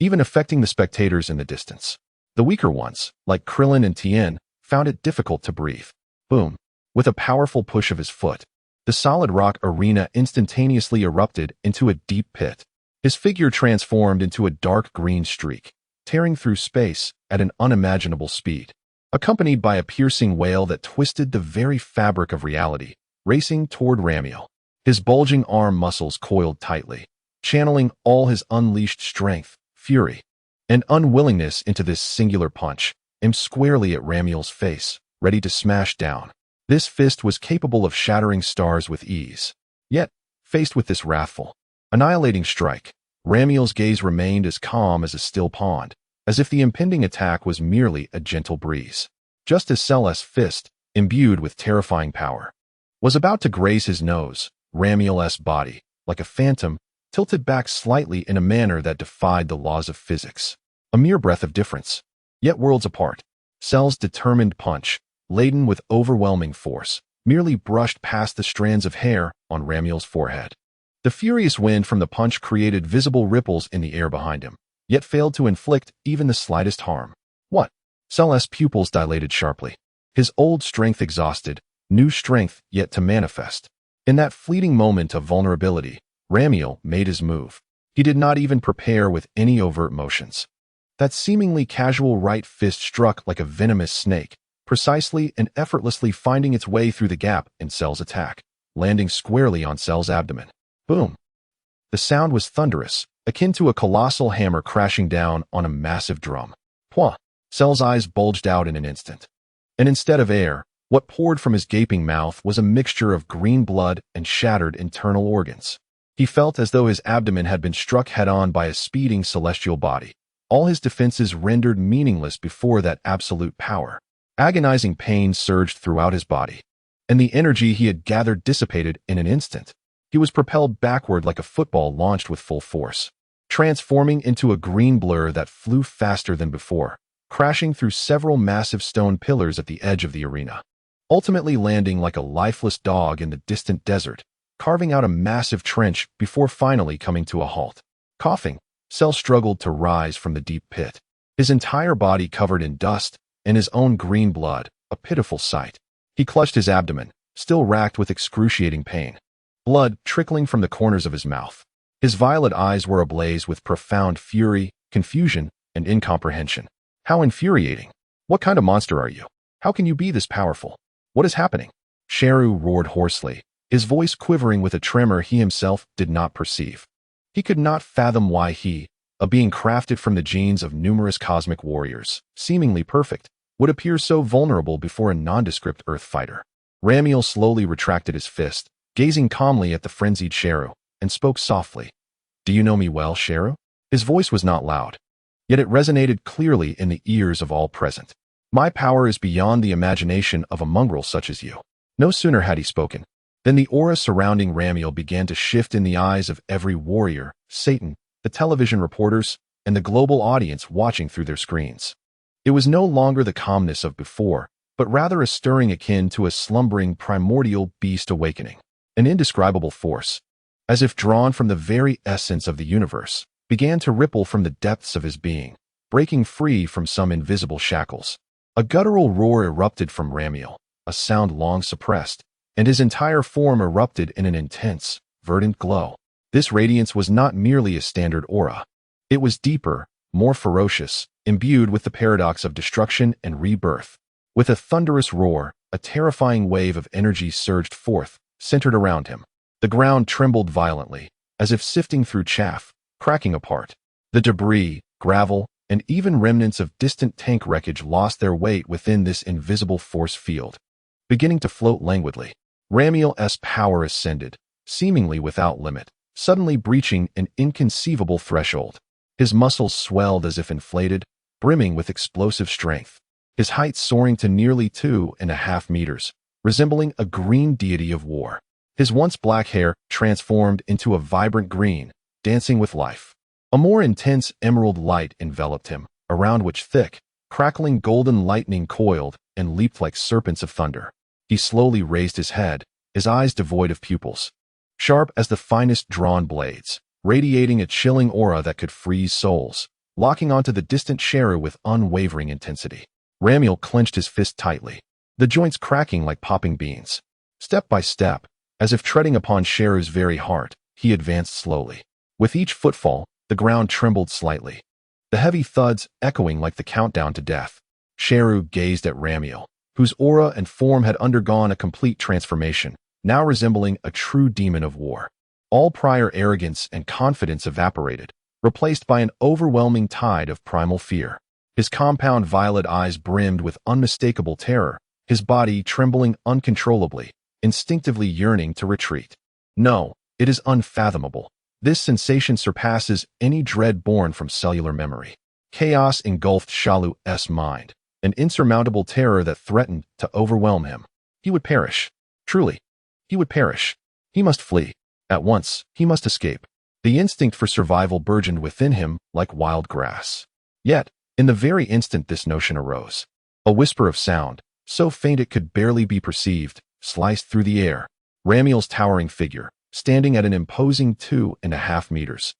even affecting the spectators in the distance. The weaker ones, like Krillin and Tien, found it difficult to breathe. Boom! With a powerful push of his foot, the solid rock arena instantaneously erupted into a deep pit. His figure transformed into a dark green streak, tearing through space at an unimaginable speed, accompanied by a piercing wail that twisted the very fabric of reality, racing toward Ramiel. His bulging arm muscles coiled tightly, channeling all his unleashed strength, fury, and unwillingness into this singular punch, aimed squarely at Ramiel's face, ready to smash down. This fist was capable of shattering stars with ease. Yet, faced with this wrathful, annihilating strike, Ramiel's gaze remained as calm as a still pond, as if the impending attack was merely a gentle breeze. Just as Cell's fist, imbued with terrifying power, was about to graze his nose, Ramiel's body, like a phantom, tilted back slightly in a manner that defied the laws of physics. A mere breath of difference, yet worlds apart. Cell's determined punch, laden with overwhelming force, merely brushed past the strands of hair on Ramiel's forehead. The furious wind from the punch created visible ripples in the air behind him, yet failed to inflict even the slightest harm. What? Cell's pupils dilated sharply. His old strength exhausted, new strength yet to manifest. In that fleeting moment of vulnerability, Ramiel made his move. He did not even prepare with any overt motions. That seemingly casual right fist struck like a venomous snake, precisely and effortlessly finding its way through the gap in Cell's attack, landing squarely on Cell's abdomen. Boom! The sound was thunderous, akin to a colossal hammer crashing down on a massive drum. Pwah! Cell's eyes bulged out in an instant. And instead of air, what poured from his gaping mouth was a mixture of green blood and shattered internal organs. He felt as though his abdomen had been struck head-on by a speeding celestial body, all his defenses rendered meaningless before that absolute power. Agonizing pain surged throughout his body, and the energy he had gathered dissipated in an instant. He was propelled backward like a football launched with full force, transforming into a green blur that flew faster than before, crashing through several massive stone pillars at the edge of the arena, ultimately landing like a lifeless dog in the distant desert, carving out a massive trench before finally coming to a halt. Coughing, Cell struggled to rise from the deep pit, his entire body covered in dust and his own green blood, a pitiful sight. He clutched his abdomen, still racked with excruciating pain, blood trickling from the corners of his mouth. His violet eyes were ablaze with profound fury, confusion, and incomprehension. How infuriating! What kind of monster are you? How can you be this powerful? What is happening? Gero roared hoarsely, his voice quivering with a tremor he himself did not perceive. He could not fathom why he, a being crafted from the genes of numerous cosmic warriors, seemingly perfect, would appear so vulnerable before a nondescript Earth fighter. Ramiel slowly retracted his fist, gazing calmly at the frenzied Gero, and spoke softly. Do you know me well, Gero? His voice was not loud, yet it resonated clearly in the ears of all present. My power is beyond the imagination of a mongrel such as you. No sooner had he spoken, than the aura surrounding Ramiel began to shift in the eyes of every warrior, Satan, the television reporters, and the global audience watching through their screens. It was no longer the calmness of before, but rather a stirring akin to a slumbering primordial beast awakening. An indescribable force, as if drawn from the very essence of the universe, began to ripple from the depths of his being, breaking free from some invisible shackles. A guttural roar erupted from Ramiel, a sound long suppressed, and his entire form erupted in an intense, verdant glow. This radiance was not merely a standard aura. It was deeper, more ferocious, imbued with the paradox of destruction and rebirth. With a thunderous roar, a terrifying wave of energy surged forth, centered around him. The ground trembled violently, as if sifting through chaff, cracking apart. The debris, gravel, and even remnants of distant tank wreckage lost their weight within this invisible force field. Beginning to float languidly, Ramiel's power ascended, seemingly without limit, suddenly breaching an inconceivable threshold. His muscles swelled as if inflated, brimming with explosive strength. His height soaring to nearly 2.5 meters, resembling a green deity of war. His once black hair transformed into a vibrant green, dancing with life. A more intense emerald light enveloped him, around which thick, crackling golden lightning coiled and leaped like serpents of thunder. He slowly raised his head, his eyes devoid of pupils, sharp as the finest drawn blades, radiating a chilling aura that could freeze souls, locking onto the distant Gero with unwavering intensity. Ramiel clenched his fist tightly, the joints cracking like popping beans. Step by step, as if treading upon Gero's very heart, he advanced slowly. With each footfall, the ground trembled slightly, the heavy thuds echoing like the countdown to death. Gero gazed at Ramiel, whose aura and form had undergone a complete transformation, now resembling a true demon of war. All prior arrogance and confidence evaporated, replaced by an overwhelming tide of primal fear. His compound violet eyes brimmed with unmistakable terror, his body trembling uncontrollably, instinctively yearning to retreat. No, it is unfathomable. This sensation surpasses any dread born from cellular memory. Chaos engulfed Shalu's mind, an insurmountable terror that threatened to overwhelm him. He would perish. Truly, he would perish. He must flee. At once, he must escape. The instinct for survival burgeoned within him like wild grass. Yet, in the very instant this notion arose, a whisper of sound, so faint it could barely be perceived, sliced through the air. Ramiel's towering figure, standing at an imposing 2.5 meters,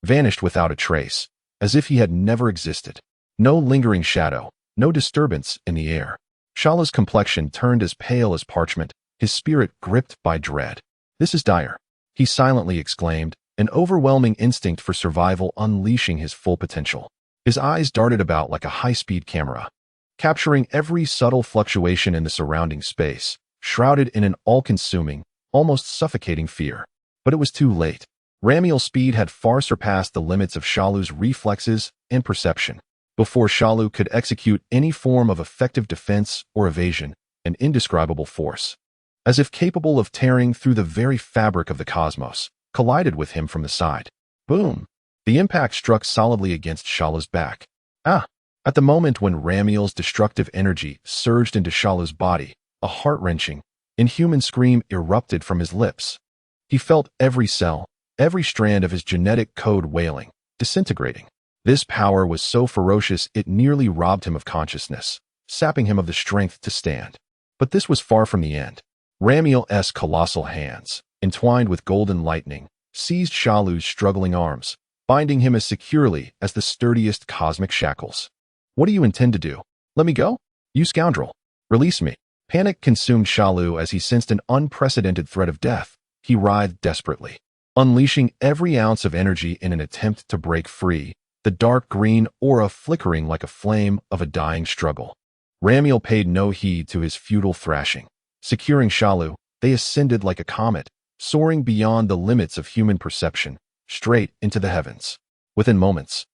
vanished without a trace, as if he had never existed. No lingering shadow, no disturbance in the air. Shala's complexion turned as pale as parchment, his spirit gripped by dread. "This is dire," he silently exclaimed, an overwhelming instinct for survival unleashing his full potential. His eyes darted about like a high-speed camera, capturing every subtle fluctuation in the surrounding space, shrouded in an all-consuming, almost suffocating fear. But it was too late. Ramiel's speed had far surpassed the limits of Shalu's reflexes and perception. Before Shalu could execute any form of effective defense or evasion, an indescribable force, as if capable of tearing through the very fabric of the cosmos, collided with him from the side. Boom! The impact struck solidly against Shalu's back. At the moment when Ramiel's destructive energy surged into Shalu's body, a heart-wrenching, inhuman scream erupted from his lips. He felt every cell, every strand of his genetic code wailing, disintegrating. This power was so ferocious it nearly robbed him of consciousness, sapping him of the strength to stand. But this was far from the end. Ramiel's colossal hands, entwined with golden lightning, seized Shalu's struggling arms, binding him as securely as the sturdiest cosmic shackles. "What do you intend to do? Let me go? You scoundrel! Release me!" Panic consumed Shalu as he sensed an unprecedented threat of death. He writhed desperately, unleashing every ounce of energy in an attempt to break free, the dark green aura flickering like a flame of a dying struggle. Ramiel paid no heed to his futile thrashing. Securing Shalu, they ascended like a comet, soaring beyond the limits of human perception, straight into the heavens. Within moments,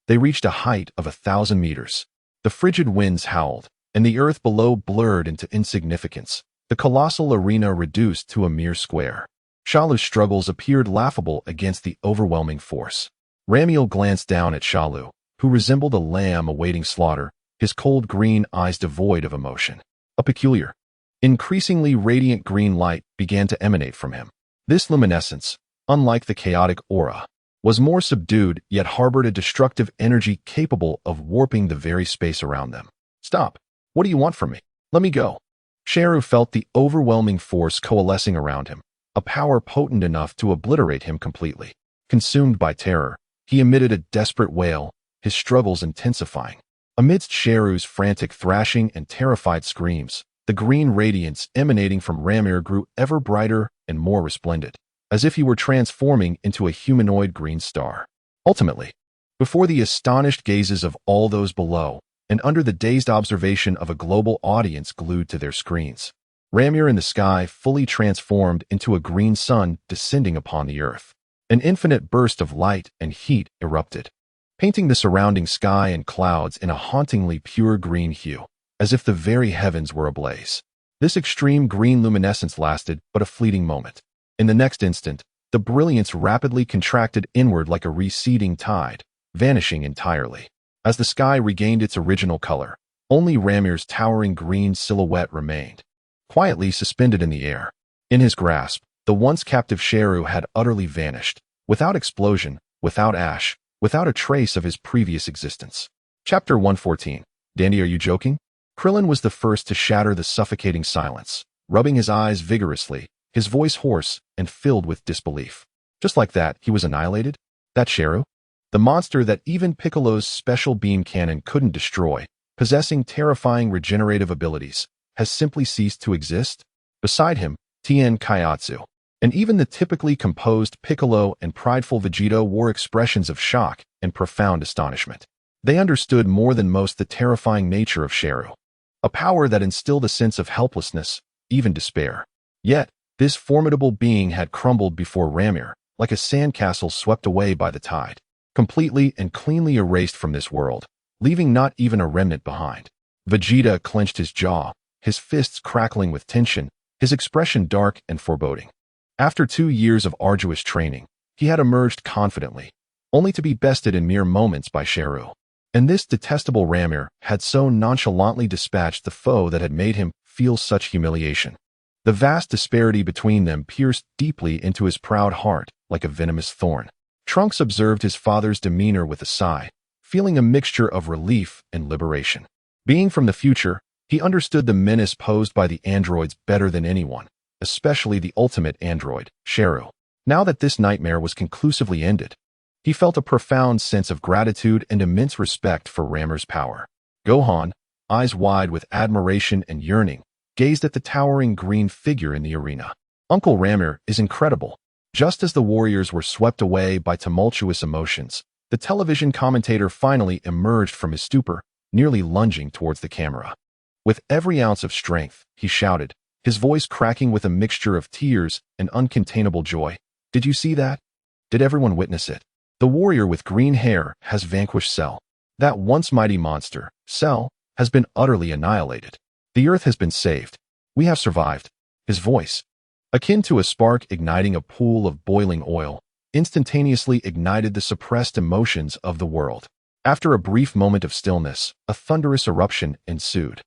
they reached a height of 1,000 meters. The frigid winds howled, and the earth below blurred into insignificance, the colossal arena reduced to a mere square. Shalu's struggles appeared laughable against the overwhelming force. Ramiel glanced down at Shalu, who resembled a lamb awaiting slaughter, his cold green eyes devoid of emotion. A peculiar, increasingly radiant green light began to emanate from him. This luminescence, unlike the chaotic aura, was more subdued yet harbored a destructive energy capable of warping the very space around them. "Stop! What do you want from me? Let me go!" Gero felt the overwhelming force coalescing around him, a power potent enough to obliterate him completely. Consumed by terror, he emitted a desperate wail, his struggles intensifying. Amidst Sheru's frantic thrashing and terrified screams, the green radiance emanating from Ramir grew ever brighter and more resplendent, as if he were transforming into a humanoid green star. Ultimately, before the astonished gazes of all those below, and under the dazed observation of a global audience glued to their screens, Ramir in the sky fully transformed into a green sun descending upon the earth. An infinite burst of light and heat erupted, painting the surrounding sky and clouds in a hauntingly pure green hue, as if the very heavens were ablaze. This extreme green luminescence lasted but a fleeting moment. In the next instant, the brilliance rapidly contracted inward like a receding tide, vanishing entirely. As the sky regained its original color, only Ramir's towering green silhouette remained, quietly suspended in the air. In his grasp, the once captive Sheru had utterly vanished, without explosion, without ash, without a trace of his previous existence. Chapter 114. Dandy, are you joking? Krillin was the first to shatter the suffocating silence, rubbing his eyes vigorously, his voice hoarse and filled with disbelief. Just like that, he was annihilated? That Sheru? The monster that even Piccolo's special beam cannon couldn't destroy, possessing terrifying regenerative abilities, has simply ceased to exist? Beside him, Tien Kaiatsu, and even the typically composed Piccolo and prideful Vegeta wore expressions of shock and profound astonishment. They understood more than most the terrifying nature of Sheru, a power that instilled a sense of helplessness, even despair. Yet, this formidable being had crumbled before Ramir, like a sandcastle swept away by the tide, completely and cleanly erased from this world, leaving not even a remnant behind. Vegeta clenched his jaw, his fists crackling with tension, his expression dark and foreboding. After 2 years of arduous training, he had emerged confidently, only to be bested in mere moments by Sheru. And this detestable Ramir had so nonchalantly dispatched the foe that had made him feel such humiliation. The vast disparity between them pierced deeply into his proud heart like a venomous thorn. Trunks observed his father's demeanor with a sigh, feeling a mixture of relief and liberation. Being from the future, he understood the menace posed by the androids better than anyone, especially the ultimate android, Sheru. Now that this nightmare was conclusively ended, he felt a profound sense of gratitude and immense respect for Ramir's power. Gohan, eyes wide with admiration and yearning, gazed at the towering green figure in the arena. Uncle Ramir is incredible. Just as the warriors were swept away by tumultuous emotions, the television commentator finally emerged from his stupor, nearly lunging towards the camera. With every ounce of strength, he shouted, his voice cracking with a mixture of tears and uncontainable joy. Did you see that? Did everyone witness it? The warrior with green hair has vanquished Cell. That once mighty monster, Cell, has been utterly annihilated. The Earth has been saved. We have survived. His voice, akin to a spark igniting a pool of boiling oil, instantaneously ignited the suppressed emotions of the world. After a brief moment of stillness, a thunderous eruption ensued.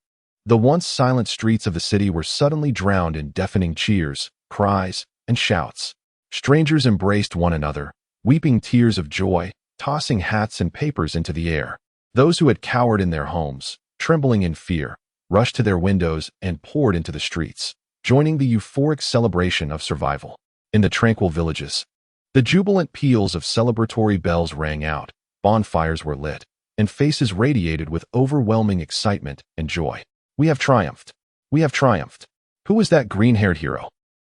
The once silent streets of the city were suddenly drowned in deafening cheers, cries, and shouts. Strangers embraced one another, weeping tears of joy, tossing hats and papers into the air. Those who had cowered in their homes, trembling in fear, rushed to their windows and poured into the streets, joining the euphoric celebration of survival. In the tranquil villages, the jubilant peals of celebratory bells rang out, bonfires were lit, and faces radiated with overwhelming excitement and joy. We have triumphed. We have triumphed. Who is that green-haired hero?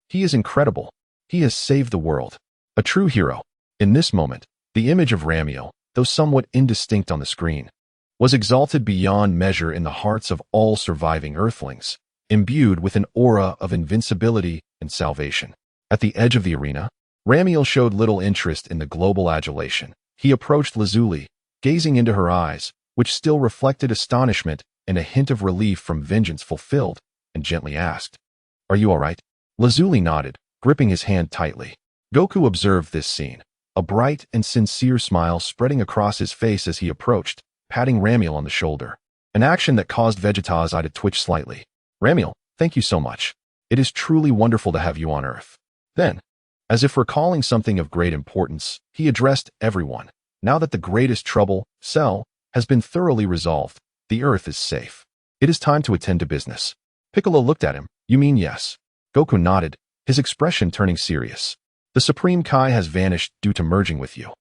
He is incredible. He has saved the world. A true hero. In this moment, the image of Ramiel, though somewhat indistinct on the screen, was exalted beyond measure in the hearts of all surviving Earthlings, imbued with an aura of invincibility and salvation. At the edge of the arena, Ramiel showed little interest in the global adulation. He approached Lazuli, gazing into her eyes, which still reflected astonishment and a hint of relief from vengeance fulfilled, and gently asked, "Are you all right?" Lazuli nodded, gripping his hand tightly. Goku observed this scene, a bright and sincere smile spreading across his face as he approached, patting Ramiel on the shoulder, an action that caused Vegeta's eye to twitch slightly. "Ramiel, thank you so much. It is truly wonderful to have you on Earth." Then, as if recalling something of great importance, he addressed everyone. Now that the greatest trouble, Cell, has been thoroughly resolved, the Earth is safe. It is time to attend to business. Piccolo looked at him. "You mean yes?" Goku nodded, his expression turning serious. The Supreme Kai has vanished due to merging with you.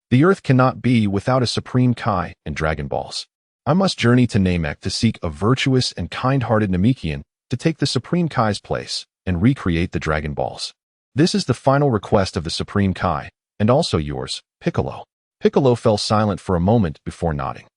The Earth cannot be without a Supreme Kai and Dragon Balls. I must journey to Namek to seek a virtuous and kind-hearted Namekian to take the Supreme Kai's place and recreate the Dragon Balls. This is the final request of the Supreme Kai, and also yours, Piccolo. Piccolo fell silent for a moment before nodding.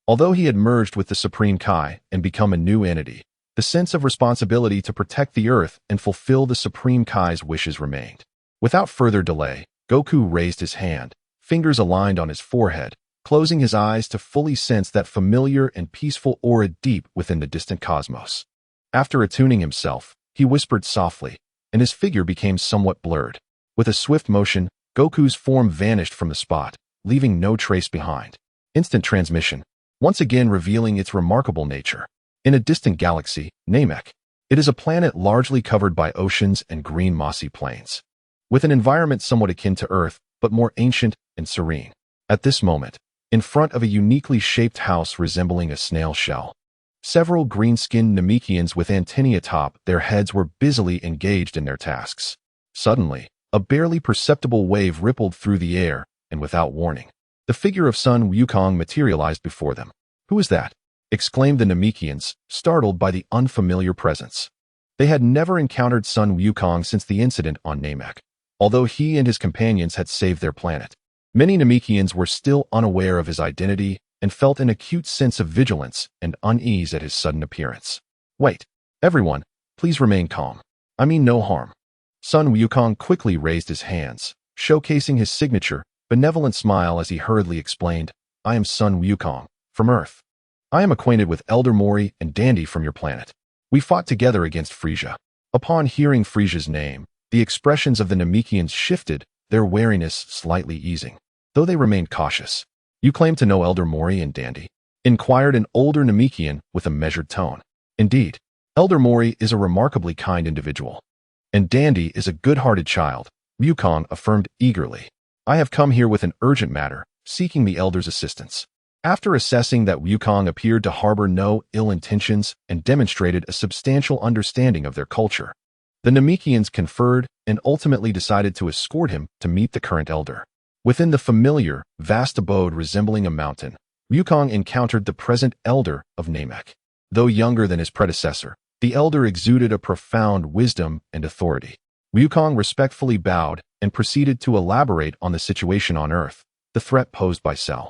Although he had merged with the Supreme Kai and become a new entity, the sense of responsibility to protect the Earth and fulfill the Supreme Kai's wishes remained. Without further delay, Goku raised his hand, fingers aligned on his forehead, closing his eyes to fully sense that familiar and peaceful aura deep within the distant cosmos. After attuning himself, he whispered softly, and his figure became somewhat blurred. With a swift motion, Goku's form vanished from the spot, leaving no trace behind. Instant transmission, once again revealing its remarkable nature. In a distant galaxy, Namek. It is a planet largely covered by oceans and green mossy plains, with an environment somewhat akin to Earth, but more ancient and serene. At this moment, in front of a uniquely shaped house resembling a snail shell, several green-skinned Namekians with antennae atop their heads were busily engaged in their tasks. Suddenly, a barely perceptible wave rippled through the air, and without warning, the figure of Sun Wukong materialized before them. "Who is that?" exclaimed the Namekians, startled by the unfamiliar presence. They had never encountered Sun Wukong since the incident on Namek, although he and his companions had saved their planet. Many Namekians were still unaware of his identity and felt an acute sense of vigilance and unease at his sudden appearance. "Wait, everyone, please remain calm. I mean no harm." Sun Wukong quickly raised his hands, showcasing his signature, benevolent smile as he hurriedly explained, "I am Sun Wukong, from Earth. I am acquainted with Elder Mori and Dandy from your planet. We fought together against Frieza." Upon hearing Frieza's name, the expressions of the Namekians shifted, their wariness slightly easing, though they remained cautious. "You claim to know Elder Mori and Dandy?" inquired an older Namekian with a measured tone. "Indeed, Elder Mori is a remarkably kind individual, and Dandy is a good-hearted child," Wukong affirmed eagerly. "I have come here with an urgent matter, seeking the Elder's assistance." After assessing that Wukong appeared to harbor no ill intentions and demonstrated a substantial understanding of their culture, the Namekians conferred and ultimately decided to escort him to meet the current Elder. Within the familiar, vast abode resembling a mountain, Wukong encountered the present Elder of Namek. Though younger than his predecessor, the Elder exuded a profound wisdom and authority. Wukong respectfully bowed and proceeded to elaborate on the situation on Earth, the threat posed by Cell,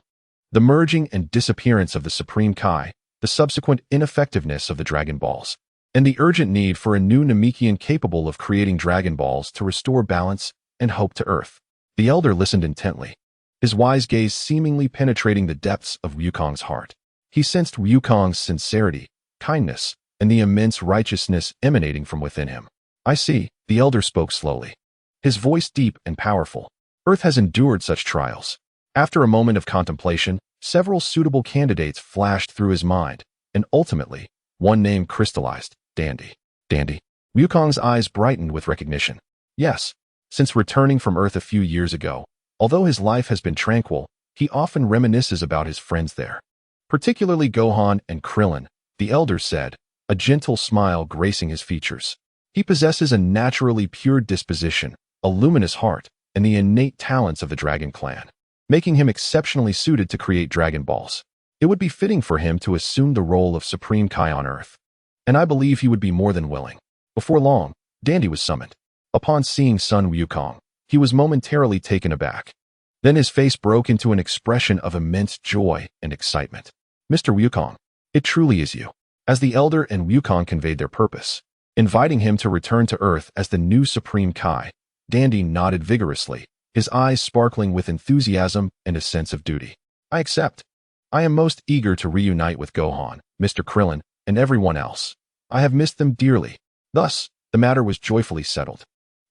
the merging and disappearance of the Supreme Kai, the subsequent ineffectiveness of the Dragon Balls, and the urgent need for a new Namekian capable of creating Dragon Balls to restore balance and hope to Earth. The Elder listened intently, his wise gaze seemingly penetrating the depths of Wukong's heart. He sensed Wukong's sincerity, kindness, and the immense righteousness emanating from within him. "I see," the Elder spoke slowly, his voice deep and powerful. "Earth has endured such trials." After a moment of contemplation, several suitable candidates flashed through his mind, and ultimately, one name crystallized: Dandy. "Dandy?" Wukong's eyes brightened with recognition. "Yes. Since returning from Earth a few years ago, although his life has been tranquil, he often reminisces about his friends there, particularly Gohan and Krillin," the Elder said, a gentle smile gracing his features. "He possesses a naturally pure disposition, a luminous heart, and the innate talents of the Dragon Clan, making him exceptionally suited to create Dragon Balls. It would be fitting for him to assume the role of Supreme Kai on Earth, and I believe he would be more than willing." Before long, Dandy was summoned. Upon seeing Sun Wukong, he was momentarily taken aback. Then his face broke into an expression of immense joy and excitement. "Mr. Wukong, it truly is you." As the Elder and Wukong conveyed their purpose, inviting him to return to Earth as the new Supreme Kai, Dandy nodded vigorously, his eyes sparkling with enthusiasm and a sense of duty. "I accept. I am most eager to reunite with Gohan, Mr. Krillin, and everyone else. I have missed them dearly." Thus, the matter was joyfully settled.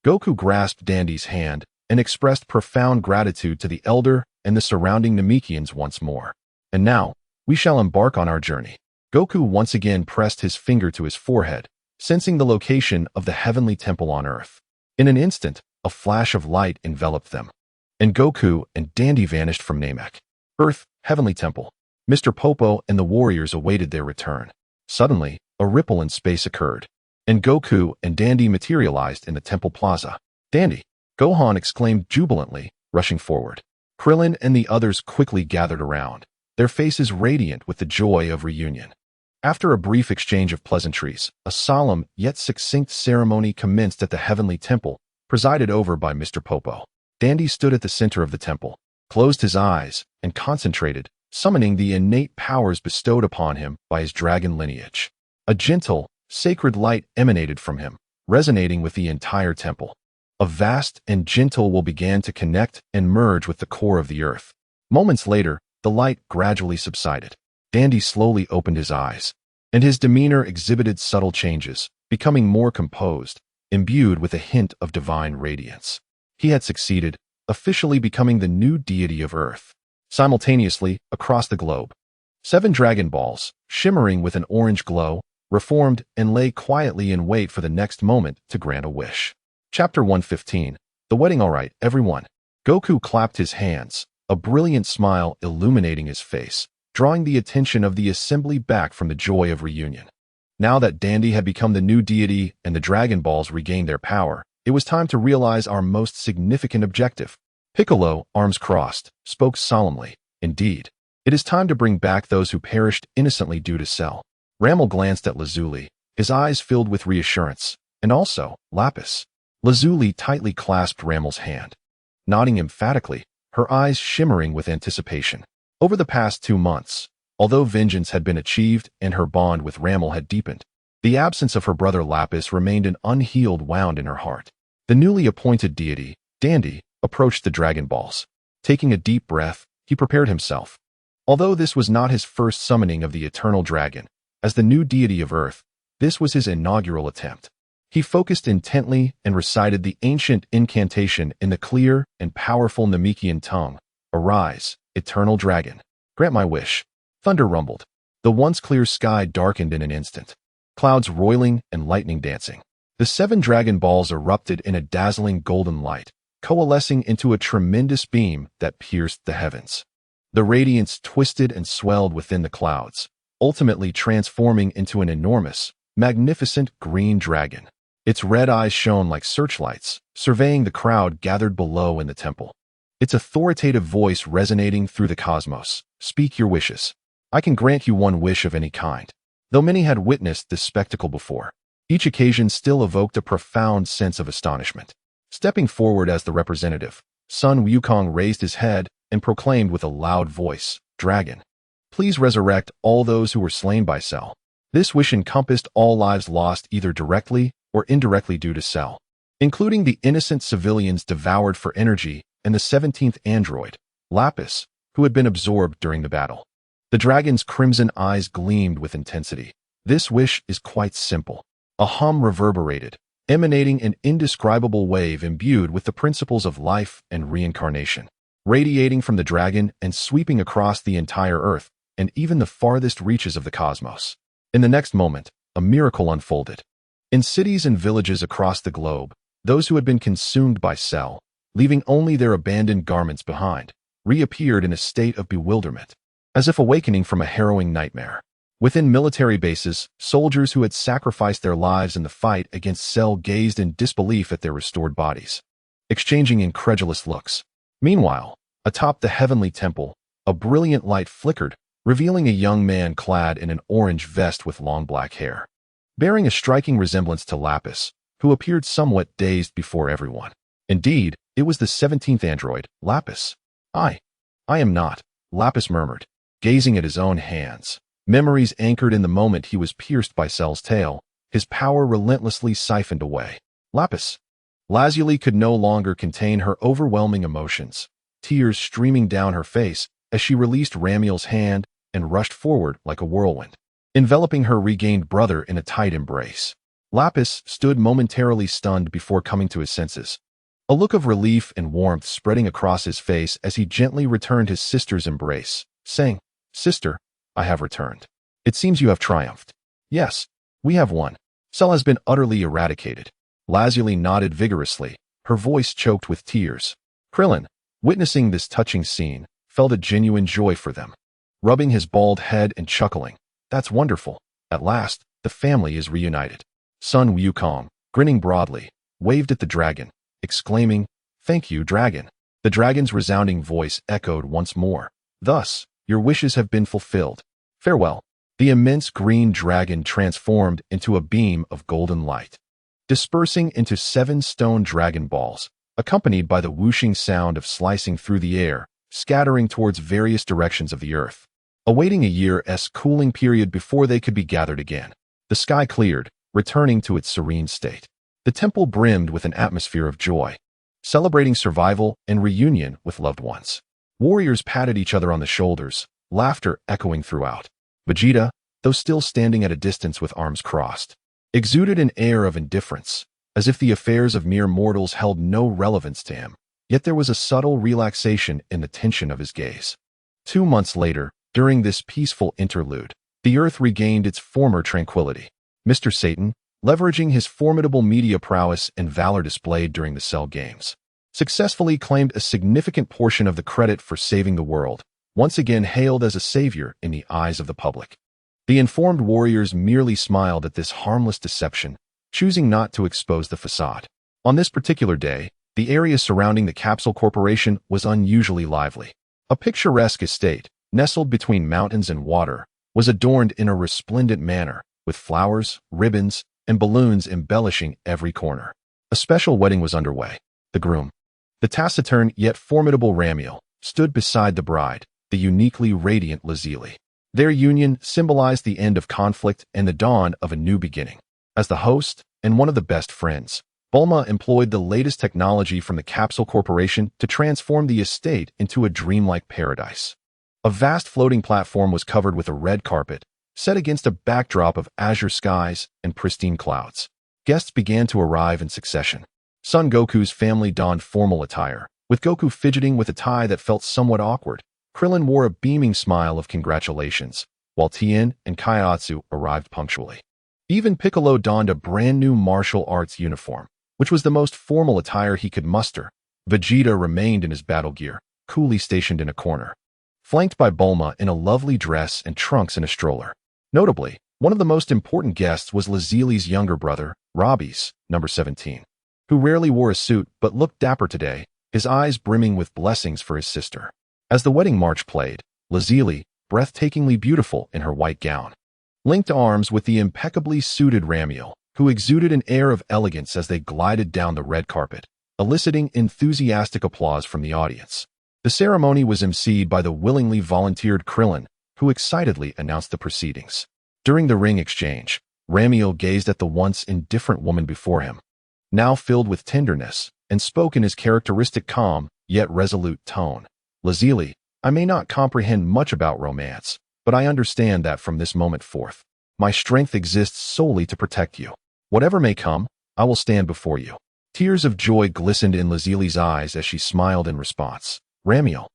Goku grasped Dandy's hand and expressed profound gratitude to the Elder and the surrounding Namekians once more. "And now, we shall embark on our journey." Goku once again pressed his finger to his forehead, sensing the location of the heavenly temple on Earth. In an instant, a flash of light enveloped them, and Goku and Dandy vanished from Namek. Earth, Heavenly Temple. Mr. Popo and the warriors awaited their return. Suddenly, a ripple in space occurred, and Goku and Dandy materialized in the temple plaza. "Dandy!" Gohan exclaimed jubilantly, rushing forward. Krillin and the others quickly gathered around, their faces radiant with the joy of reunion. After a brief exchange of pleasantries, a solemn yet succinct ceremony commenced at the Heavenly Temple, presided over by Mr. Popo. Dandy stood at the center of the temple, closed his eyes, and concentrated, summoning the innate powers bestowed upon him by his dragon lineage. A gentle, sacred light emanated from him, resonating with the entire temple. A vast and gentle will began to connect and merge with the core of the earth. Moments later, the light gradually subsided. Dandy slowly opened his eyes, and his demeanor exhibited subtle changes, becoming more composed, imbued with a hint of divine radiance. He had succeeded, officially becoming the new deity of Earth. Simultaneously, across the globe, 7 Dragon Balls, shimmering with an orange glow, reformed and lay quietly in wait for the next moment to grant a wish. Chapter 115. The Wedding. All right, everyone. Goku clapped his hands, a brilliant smile illuminating his face, drawing the attention of the assembly back from the joy of reunion. Now that Dandy had become the new deity and the Dragon Balls regained their power, it was time to realize our most significant objective. Piccolo, arms crossed, spoke solemnly. "Indeed, it is time to bring back those who perished innocently due to Cell." Ramel glanced at Lazuli, his eyes filled with reassurance, and also Lapis. Lazuli tightly clasped Ramel's hand, nodding emphatically, her eyes shimmering with anticipation. Over the past 2 months, although vengeance had been achieved and her bond with Ramel had deepened, the absence of her brother Lapis remained an unhealed wound in her heart. The newly appointed deity, Dandy, approached the Dragon Balls. Taking a deep breath, he prepared himself. Although this was not his first summoning of the Eternal Dragon, as the new deity of Earth, this was his inaugural attempt. He focused intently and recited the ancient incantation in the clear and powerful Namekian tongue. "Arise, Eternal Dragon, grant my wish." Thunder rumbled. The once clear sky darkened in an instant, clouds roiling and lightning dancing. The 7 Dragon Balls erupted in a dazzling golden light, coalescing into a tremendous beam that pierced the heavens. The radiance twisted and swelled within the clouds, ultimately transforming into an enormous, magnificent green dragon. Its red eyes shone like searchlights, surveying the crowd gathered below in the temple. Its authoritative voice resonating through the cosmos. "Speak your wishes. I can grant you one wish of any kind." Though many had witnessed this spectacle before, each occasion still evoked a profound sense of astonishment. Stepping forward as the representative, Sun Wukong raised his head and proclaimed with a loud voice, "Dragon, please resurrect all those who were slain by Cell." This wish encompassed all lives lost either directly or indirectly due to Cell, including the innocent civilians devoured for energy and the 17th android, Lapis, who had been absorbed during the battle. The dragon's crimson eyes gleamed with intensity. "This wish is quite simple." A hum reverberated, emanating an indescribable wave imbued with the principles of life and reincarnation, radiating from the dragon and sweeping across the entire Earth and even the farthest reaches of the cosmos. In the next moment, a miracle unfolded. In cities and villages across the globe, those who had been consumed by Cell, leaving only their abandoned garments behind, reappeared in a state of bewilderment, as if awakening from a harrowing nightmare. Within military bases, soldiers who had sacrificed their lives in the fight against Cell gazed in disbelief at their restored bodies, exchanging incredulous looks. Meanwhile, atop the Heavenly Temple, a brilliant light flickered, revealing a young man clad in an orange vest with long black hair, bearing a striking resemblance to Lapis, who appeared somewhat dazed before everyone. Indeed, it was the 17th android, Lapis. I am not," Lapis murmured, gazing at his own hands. Memories anchored in the moment he was pierced by Cell's tail, his power relentlessly siphoned away. "Lapis." Lazuli could no longer contain her overwhelming emotions, tears streaming down her face as she released Ramiel's hand and rushed forward like a whirlwind, enveloping her regained brother in a tight embrace. Lapis stood momentarily stunned before coming to his senses, a look of relief and warmth spreading across his face as he gently returned his sister's embrace, saying, "Sister, I have returned. It seems you have triumphed." "Yes, we have won. Cell has been utterly eradicated." Lazuli nodded vigorously, her voice choked with tears. Krillin, witnessing this touching scene, felt a genuine joy for them, rubbing his bald head and chuckling. "That's wonderful. At last, the family is reunited." Sun Wukong, grinning broadly, waved at the dragon, exclaiming, "Thank you, dragon." The dragon's resounding voice echoed once more. "Thus, your wishes have been fulfilled. Farewell." The immense green dragon transformed into a beam of golden light, dispersing into 7 stone dragon balls, accompanied by the whooshing sound of slicing through the air, scattering towards various directions of the earth, awaiting a year's cooling period before they could be gathered again. The sky cleared, returning to its serene state. The temple brimmed with an atmosphere of joy, celebrating survival and reunion with loved ones. Warriors patted each other on the shoulders, laughter echoing throughout. Vegeta, though still standing at a distance with arms crossed, exuded an air of indifference, as if the affairs of mere mortals held no relevance to him. Yet there was a subtle relaxation in the tension of his gaze. 2 months later, during this peaceful interlude, the Earth regained its former tranquility. Mr. Satan, leveraging his formidable media prowess and valor displayed during the Cell Games, successfully claimed a significant portion of the credit for saving the world, once again hailed as a savior in the eyes of the public. The informed warriors merely smiled at this harmless deception, choosing not to expose the facade. On this particular day, the area surrounding the Capsule Corporation was unusually lively. A picturesque estate, nestled between mountains and water, was adorned in a resplendent manner, with flowers, ribbons, and balloons embellishing every corner. A special wedding was underway. The groom, the taciturn yet formidable Ramiel, stood beside the bride, the uniquely radiant Lazili. Their union symbolized the end of conflict and the dawn of a new beginning. As the host and one of the best friends, Bulma employed the latest technology from the Capsule Corporation to transform the estate into a dreamlike paradise. A vast floating platform was covered with a red carpet, set against a backdrop of azure skies and pristine clouds. Guests began to arrive in succession. Son Goku's family donned formal attire, with Goku fidgeting with a tie that felt somewhat awkward. Krillin wore a beaming smile of congratulations, while Tien and Kaiatsu arrived punctually. Even Piccolo donned a brand new martial arts uniform, which was the most formal attire he could muster. Vegeta remained in his battle gear, coolly stationed in a corner, flanked by Bulma in a lovely dress and Trunks in a stroller. Notably, one of the most important guests was Lazili's younger brother, Robbie's, number 17, who rarely wore a suit but looked dapper today, his eyes brimming with blessings for his sister. As the wedding march played, Lazili, breathtakingly beautiful in her white gown, linked arms with the impeccably suited Ramiel, who exuded an air of elegance as they glided down the red carpet, eliciting enthusiastic applause from the audience. The ceremony was emceed by the willingly volunteered Krillin, who excitedly announced the proceedings. During the ring exchange, Ramiel gazed at the once indifferent woman before him, now filled with tenderness, and spoke in his characteristic calm, yet resolute tone. "Lazili, I may not comprehend much about romance, but I understand that from this moment forth, my strength exists solely to protect you. Whatever may come, I will stand before you." Tears of joy glistened in Lazili's eyes as she smiled in response. "Ramiel,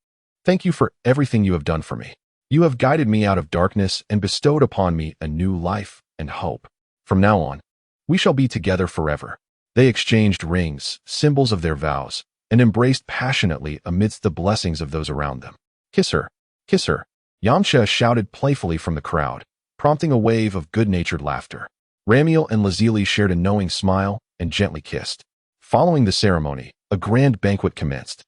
thank you for everything you have done for me. You have guided me out of darkness and bestowed upon me a new life and hope. From now on, we shall be together forever." They exchanged rings, symbols of their vows, and embraced passionately amidst the blessings of those around them. "Kiss her, kiss her," Yamcha shouted playfully from the crowd, prompting a wave of good-natured laughter. Ramiel and Lazili shared a knowing smile and gently kissed. Following the ceremony, a grand banquet commenced.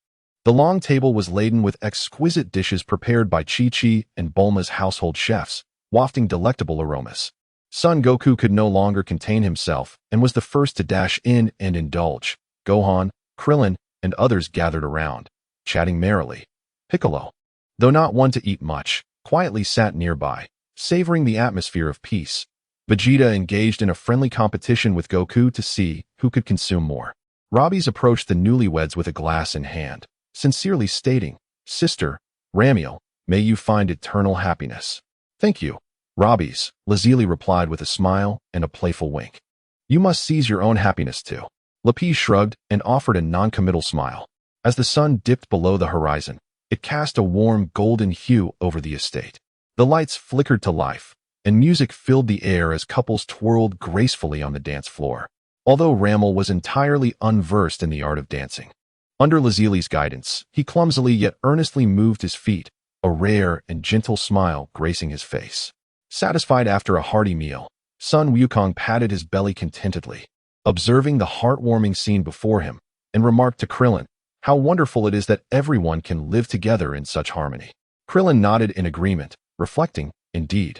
The long table was laden with exquisite dishes prepared by Chi-Chi and Bulma's household chefs, wafting delectable aromas. Son Goku could no longer contain himself and was the first to dash in and indulge. Gohan, Krillin, and others gathered around, chatting merrily. Piccolo, though not one to eat much, quietly sat nearby, savoring the atmosphere of peace. Vegeta engaged in a friendly competition with Goku to see who could consume more. Robbie's approached the newlyweds with a glass in hand, sincerely stating, "Sister, Ramiel, may you find eternal happiness." "Thank you, Robbie's," Lazili replied with a smile and a playful wink. "You must seize your own happiness too." Lapi shrugged and offered a non-committal smile. As the sun dipped below the horizon, it cast a warm golden hue over the estate. The lights flickered to life, and music filled the air as couples twirled gracefully on the dance floor. Although Ramiel was entirely unversed in the art of dancing, under Lazili's guidance, he clumsily yet earnestly moved his feet, a rare and gentle smile gracing his face. Satisfied after a hearty meal, Sun Wukong patted his belly contentedly, observing the heartwarming scene before him, and remarked to Krillin, "How wonderful it is that everyone can live together in such harmony." Krillin nodded in agreement, reflecting, "Indeed.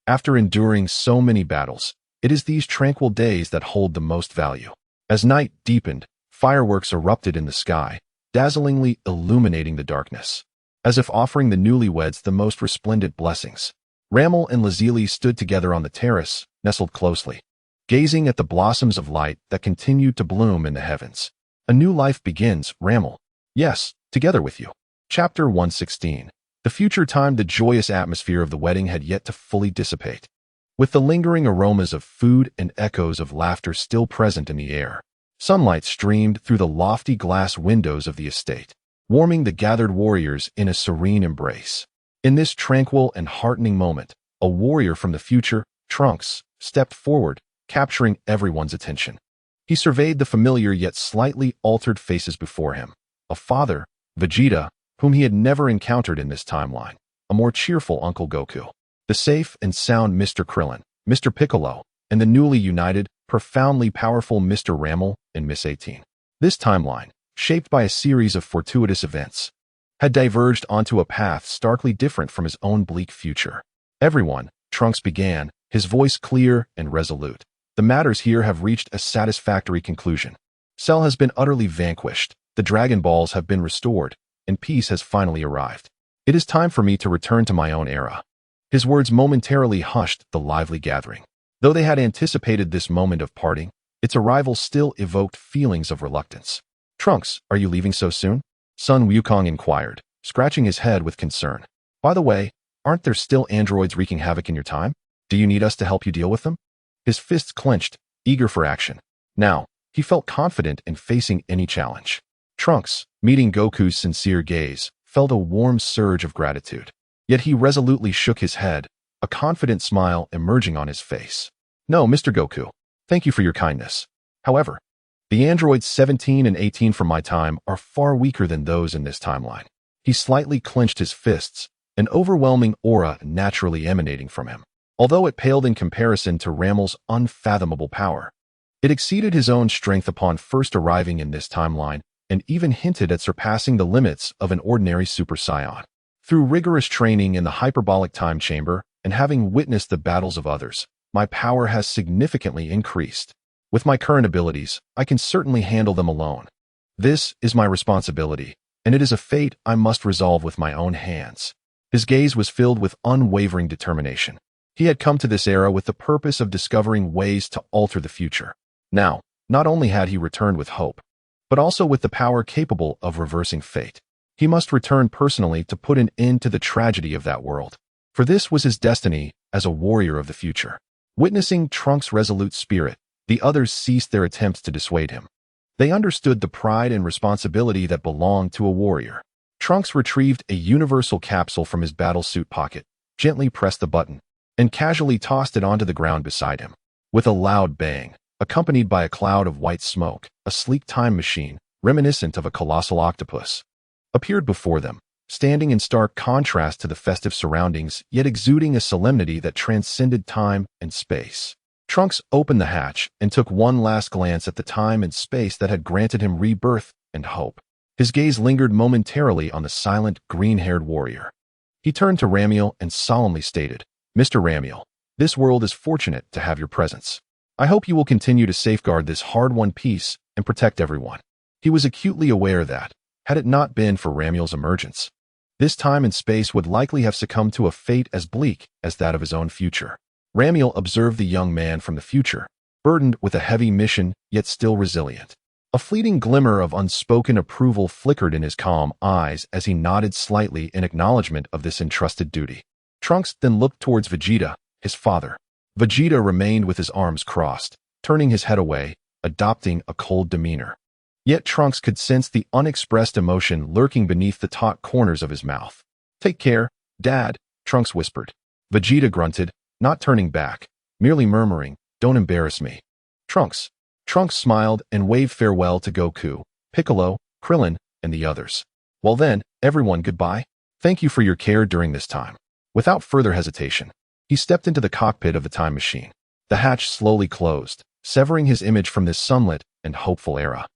After enduring so many battles, it is these tranquil days that hold the most value." As night deepened, fireworks erupted in the sky, dazzlingly illuminating the darkness, as if offering the newlyweds the most resplendent blessings. Ramel and Lazili stood together on the terrace, nestled closely, gazing at the blossoms of light that continued to bloom in the heavens. "A new life begins, Ramel." "Yes, together with you." Chapter 116. The future time. The joyous atmosphere of the wedding had yet to fully dissipate, with the lingering aromas of food and echoes of laughter still present in the air. Sunlight streamed through the lofty glass windows of the estate, warming the gathered warriors in a serene embrace. In this tranquil and heartening moment, a warrior from the future, Trunks, stepped forward, capturing everyone's attention. He surveyed the familiar yet slightly altered faces before him. A father, Vegeta, whom he had never encountered in this timeline. A more cheerful Uncle Goku. The safe and sound Mr. Krillin, Mr. Piccolo, and the newly united, profoundly powerful Mr. Ramel and Miss 18. This timeline, shaped by a series of fortuitous events, had diverged onto a path starkly different from his own bleak future. "Everyone," Trunks began, his voice clear and resolute. "The matters here have reached a satisfactory conclusion. Cell has been utterly vanquished, the Dragon Balls have been restored, and peace has finally arrived. It is time for me to return to my own era." His words momentarily hushed the lively gathering. Though they had anticipated this moment of parting, its arrival still evoked feelings of reluctance. "Trunks, are you leaving so soon?" Sun Wukong inquired, scratching his head with concern. "By the way, aren't there still androids wreaking havoc in your time? Do you need us to help you deal with them?" His fists clenched, eager for action. Now, he felt confident in facing any challenge. Trunks, meeting Goku's sincere gaze, felt a warm surge of gratitude. Yet he resolutely shook his head, a confident smile emerging on his face. "No, Mr. Goku. Thank you for your kindness. However, the androids 17 and 18 from my time are far weaker than those in this timeline." He slightly clenched his fists, an overwhelming aura naturally emanating from him. Although it paled in comparison to Ramel's unfathomable power, it exceeded his own strength upon first arriving in this timeline, and even hinted at surpassing the limits of an ordinary Super Saiyan. Through rigorous training in the hyperbolic time chamber and having witnessed the battles of others, my power has significantly increased. With my current abilities, I can certainly handle them alone. This is my responsibility, and it is a fate I must resolve with my own hands. His gaze was filled with unwavering determination. He had come to this era with the purpose of discovering ways to alter the future. Now, not only had he returned with hope, but also with the power capable of reversing fate. He must return personally to put an end to the tragedy of that world. For this was his destiny as a warrior of the future. Witnessing Trunks' resolute spirit, the others ceased their attempts to dissuade him. They understood the pride and responsibility that belonged to a warrior. Trunks retrieved a universal capsule from his battlesuit pocket, gently pressed the button, and casually tossed it onto the ground beside him. With a loud bang, accompanied by a cloud of white smoke, a sleek time machine, reminiscent of a colossal octopus, appeared before them, standing in stark contrast to the festive surroundings, yet exuding a solemnity that transcended time and space. Trunks opened the hatch and took one last glance at the time and space that had granted him rebirth and hope. His gaze lingered momentarily on the silent, green-haired warrior. He turned to Ramiel and solemnly stated, "Mr. Ramiel, this world is fortunate to have your presence. I hope you will continue to safeguard this hard-won peace and protect everyone." He was acutely aware that, had it not been for Ramiel's emergence, this time and space would likely have succumbed to a fate as bleak as that of his own future. Ramiel observed the young man from the future, burdened with a heavy mission yet still resilient. A fleeting glimmer of unspoken approval flickered in his calm eyes as he nodded slightly in acknowledgement of this entrusted duty. Trunks then looked towards Vegeta, his father. Vegeta remained with his arms crossed, turning his head away, adopting a cold demeanor. Yet Trunks could sense the unexpressed emotion lurking beneath the taut corners of his mouth. "Take care, Dad," Trunks whispered. Vegeta grunted, not turning back, merely murmuring, "Don't embarrass me." Trunks smiled and waved farewell to Goku, Piccolo, Krillin, and the others. "Well then, everyone, goodbye. Thank you for your care during this time." Without further hesitation, he stepped into the cockpit of the time machine. The hatch slowly closed, severing his image from this sunlit and hopeful era.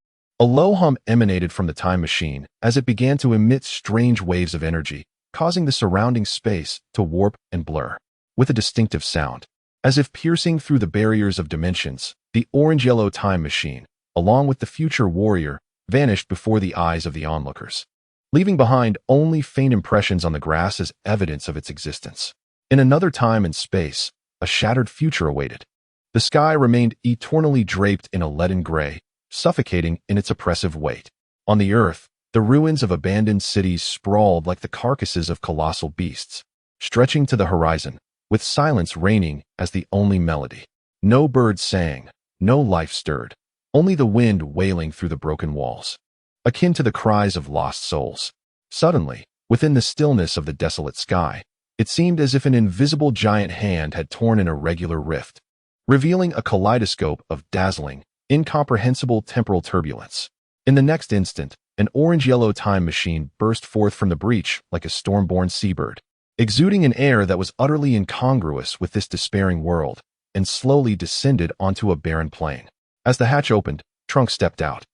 A low hum emanated from the time machine as it began to emit strange waves of energy, causing the surrounding space to warp and blur. With a distinctive sound, as if piercing through the barriers of dimensions, the orange-yellow time machine, along with the future warrior, vanished before the eyes of the onlookers, leaving behind only faint impressions on the grass as evidence of its existence. In another time and space, a shattered future awaited. The sky remained eternally draped in a leaden gray, suffocating in its oppressive weight. On the earth, the ruins of abandoned cities sprawled like the carcasses of colossal beasts, stretching to the horizon, with silence reigning as the only melody. No birds sang, no life stirred, only the wind wailing through the broken walls, akin to the cries of lost souls. Suddenly, within the stillness of the desolate sky, it seemed as if an invisible giant hand had torn an irregular rift, revealing a kaleidoscope of dazzling, incomprehensible temporal turbulence. In the next instant, an orange-yellow time machine burst forth from the breach like a storm-born seabird, exuding an air that was utterly incongruous with this despairing world, and slowly descended onto a barren plain. As the hatch opened, Trunks stepped out.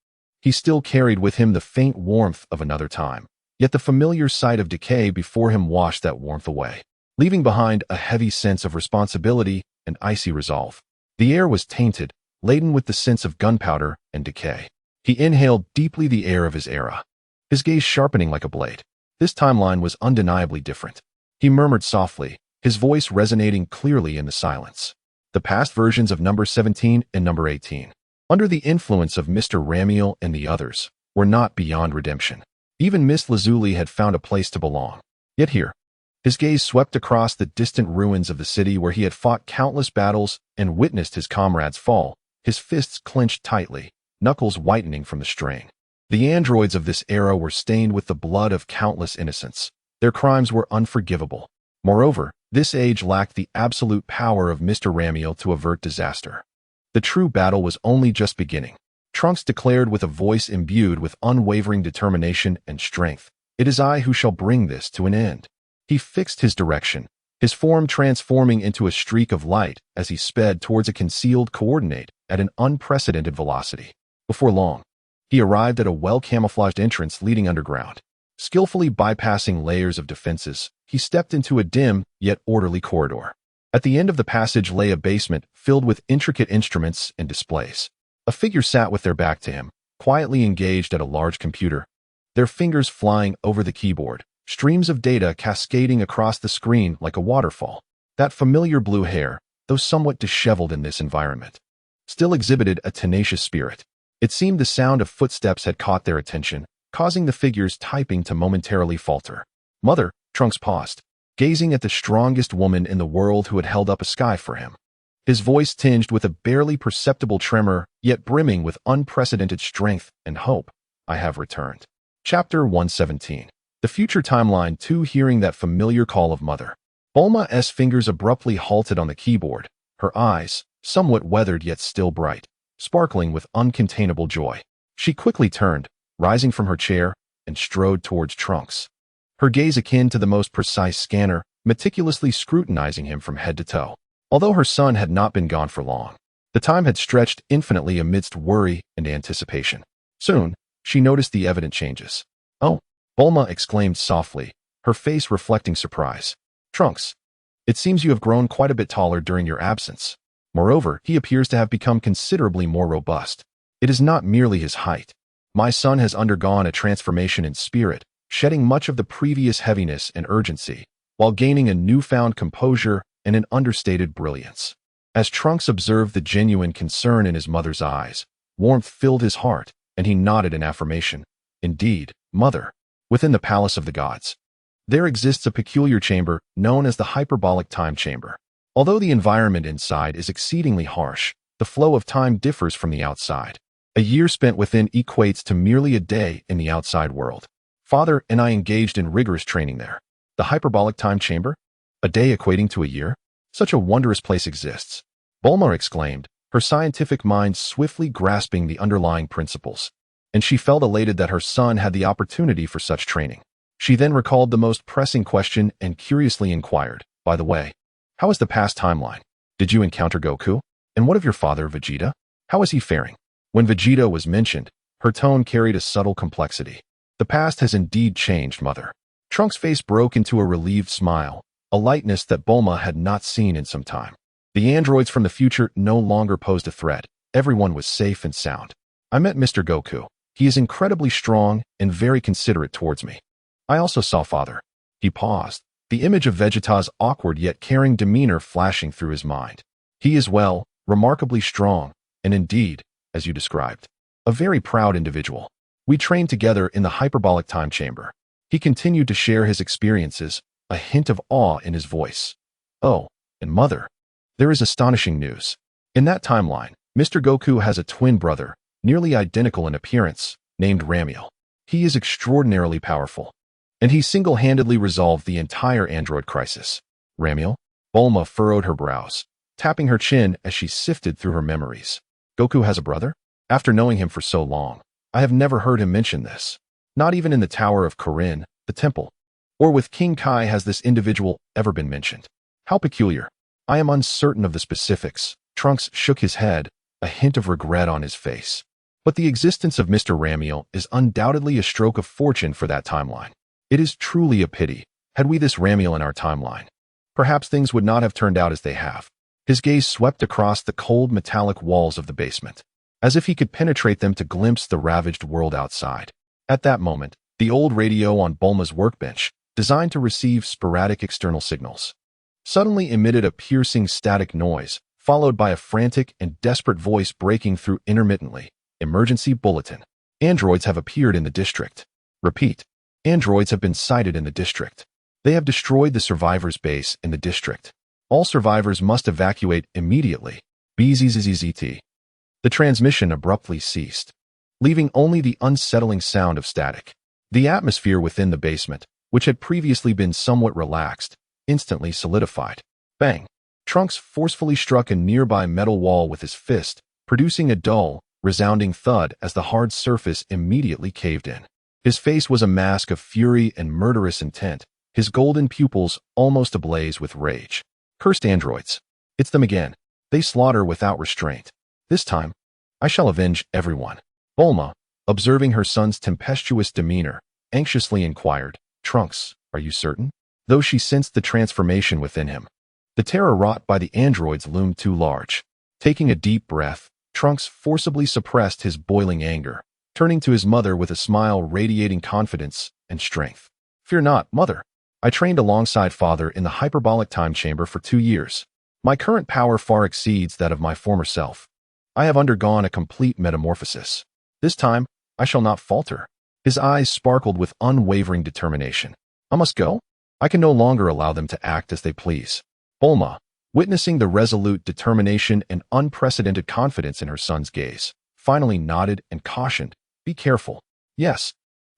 He still carried with him the faint warmth of another time, yet the familiar sight of decay before him washed that warmth away, leaving behind a heavy sense of responsibility and icy resolve. The air was tainted, laden with the sense of gunpowder and decay. He inhaled deeply the air of his era, his gaze sharpening like a blade. This timeline was undeniably different. He murmured softly, his voice resonating clearly in the silence. The past versions of number 17 and number 18, under the influence of Mr. Ramiel and the others, were not beyond redemption. Even Miss Lazuli had found a place to belong. Yet here, his gaze swept across the distant ruins of the city where he had fought countless battles and witnessed his comrades fall, his fists clenched tightly, knuckles whitening from the strain. The androids of this era were stained with the blood of countless innocents. Their crimes were unforgivable. Moreover, this age lacked the absolute power of Mr. Ramiel to avert disaster. The true battle was only just beginning. Trunks declared with a voice imbued with unwavering determination and strength, "It is I who shall bring this to an end." He fixed his direction, his form transforming into a streak of light as he sped towards a concealed coordinate at an unprecedented velocity. Before long, he arrived at a well-camouflaged entrance leading underground. Skillfully bypassing layers of defenses, he stepped into a dim yet orderly corridor. At the end of the passage lay a basement filled with intricate instruments and displays. A figure sat with their back to him, quietly engaged at a large computer, their fingers flying over the keyboard, streams of data cascading across the screen like a waterfall. That familiar blue hair, though somewhat disheveled in this environment, still exhibited a tenacious spirit. It seemed the sound of footsteps had caught their attention, causing the figures typing to momentarily falter. "Mother," Trunks paused, gazing at the strongest woman in the world who had held up a sky for him. His voice tinged with a barely perceptible tremor, yet brimming with unprecedented strength and hope. "I have returned." Chapter 117. The Future Timeline 2. Hearing that familiar call of mother, Bulma's fingers abruptly halted on the keyboard, her eyes, somewhat weathered yet still bright, sparkling with uncontainable joy. She quickly turned, rising from her chair, and strode towards Trunks, her gaze akin to the most precise scanner, meticulously scrutinizing him from head to toe. Although her son had not been gone for long, the time had stretched infinitely amidst worry and anticipation. Soon, she noticed the evident changes. "Oh," Bulma exclaimed softly, her face reflecting surprise. "Trunks, it seems you have grown quite a bit taller during your absence. Moreover, he appears to have become considerably more robust. It is not merely his height. My son has undergone a transformation in spirit, shedding much of the previous heaviness and urgency, while gaining a newfound composure and an understated brilliance." As Trunks observed the genuine concern in his mother's eyes, warmth filled his heart, and he nodded in affirmation. "Indeed, mother, within the Palace of the Gods, there exists a peculiar chamber known as the hyperbolic time chamber. Although the environment inside is exceedingly harsh, the flow of time differs from the outside. A year spent within equates to merely a day in the outside world. Father and I engaged in rigorous training there. The hyperbolic time chamber? A day equating to a year? Such a wondrous place exists," Bulma exclaimed, her scientific mind swiftly grasping the underlying principles, and she felt elated that her son had the opportunity for such training. She then recalled the most pressing question and curiously inquired, "By the way, how is the past timeline? Did you encounter Goku?" And what of your father, Vegeta? How is he faring? When Vegeta was mentioned, her tone carried a subtle complexity. The past has indeed changed, mother. Trunks' face broke into a relieved smile, a lightness that Bulma had not seen in some time. The androids from the future no longer posed a threat. Everyone was safe and sound. I met Mr. Goku. He is incredibly strong and very considerate towards me. I also saw father. He paused, the image of Vegeta's awkward yet caring demeanor flashing through his mind. He is well, remarkably strong, and indeed, as you described, a very proud individual. We trained together in the hyperbolic time chamber. He continued to share his experiences, a hint of awe in his voice. Oh, and mother, there is astonishing news. In that timeline, Mr. Goku has a twin brother, nearly identical in appearance, named Ramiel. He is extraordinarily powerful, and he single-handedly resolved the entire android crisis. Ramiel? Bulma furrowed her brows, tapping her chin as she sifted through her memories. Goku has a brother? After knowing him for so long, I have never heard him mention this. Not even in the Tower of Korin, the temple, or with King Kai has this individual ever been mentioned. How peculiar. I am uncertain of the specifics. Trunks shook his head, a hint of regret on his face. But the existence of Mr. Ramiel is undoubtedly a stroke of fortune for that timeline. It is truly a pity. Had we this Ramiel in our timeline, perhaps things would not have turned out as they have. His gaze swept across the cold metallic walls of the basement, as if he could penetrate them to glimpse the ravaged world outside. At that moment, the old radio on Bulma's workbench, designed to receive sporadic external signals, suddenly emitted a piercing static noise, followed by a frantic and desperate voice breaking through intermittently. Emergency bulletin. Androids have appeared in the district. Repeat. Androids have been sighted in the district. They have destroyed the survivors' base in the district. All survivors must evacuate immediately. BZZZT. The transmission abruptly ceased, leaving only the unsettling sound of static. The atmosphere within the basement, which had previously been somewhat relaxed, instantly solidified. Bang! Trunks forcefully struck a nearby metal wall with his fist, producing a dull, resounding thud as the hard surface immediately caved in. His face was a mask of fury and murderous intent, his golden pupils almost ablaze with rage. Cursed androids. It's them again. They slaughter without restraint. This time, I shall avenge everyone. Bulma, observing her son's tempestuous demeanor, anxiously inquired, Trunks, are you certain? Though she sensed the transformation within him. The terror wrought by the androids loomed too large. Taking a deep breath, Trunks forcibly suppressed his boiling anger, turning to his mother with a smile radiating confidence and strength. Fear not, mother. I trained alongside father in the hyperbolic time chamber for 2 years. My current power far exceeds that of my former self. I have undergone a complete metamorphosis. This time, I shall not falter. His eyes sparkled with unwavering determination. I must go. I can no longer allow them to act as they please. Bulma, witnessing the resolute determination and unprecedented confidence in her son's gaze, finally nodded and cautioned, be careful. Yes.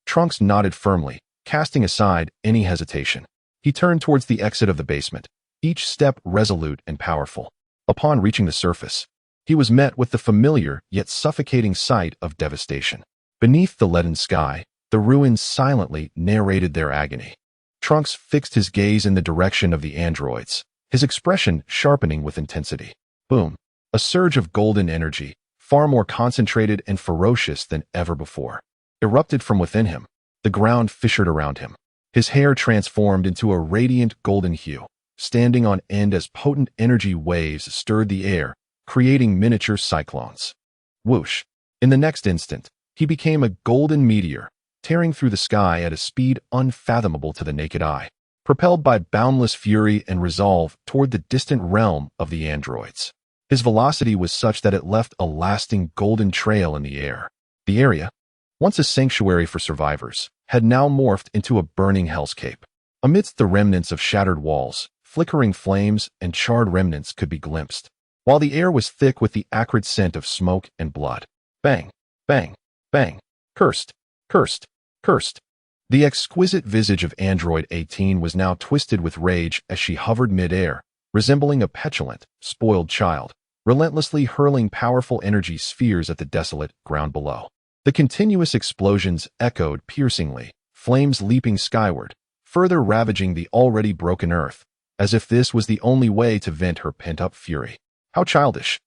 Trunks nodded firmly, casting aside any hesitation. He turned towards the exit of the basement, each step resolute and powerful. Upon reaching the surface, he was met with the familiar yet suffocating sight of devastation. Beneath the leaden sky, the ruins silently narrated their agony. Trunks fixed his gaze in the direction of the androids, his expression sharpening with intensity. Boom! A surge of golden energy, far more concentrated and ferocious than ever before, erupted from within him. The ground fissured around him. His hair transformed into a radiant golden hue, standing on end as potent energy waves stirred the air, creating miniature cyclones. Whoosh! In the next instant, he became a golden meteor, tearing through the sky at a speed unfathomable to the naked eye, propelled by boundless fury and resolve toward the distant realm of the androids. His velocity was such that it left a lasting golden trail in the air. The area, once a sanctuary for survivors, had now morphed into a burning hellscape. Amidst the remnants of shattered walls, flickering flames and charred remnants could be glimpsed, while the air was thick with the acrid scent of smoke and blood. Bang! Bang! Bang! Cursed! Cursed! Cursed! The exquisite visage of Android 18 was now twisted with rage as she hovered mid-air, resembling a petulant, spoiled child, relentlessly hurling powerful energy spheres at the desolate ground below. The continuous explosions echoed piercingly, flames leaping skyward, further ravaging the already broken earth, as if this was the only way to vent her pent-up fury. How childish!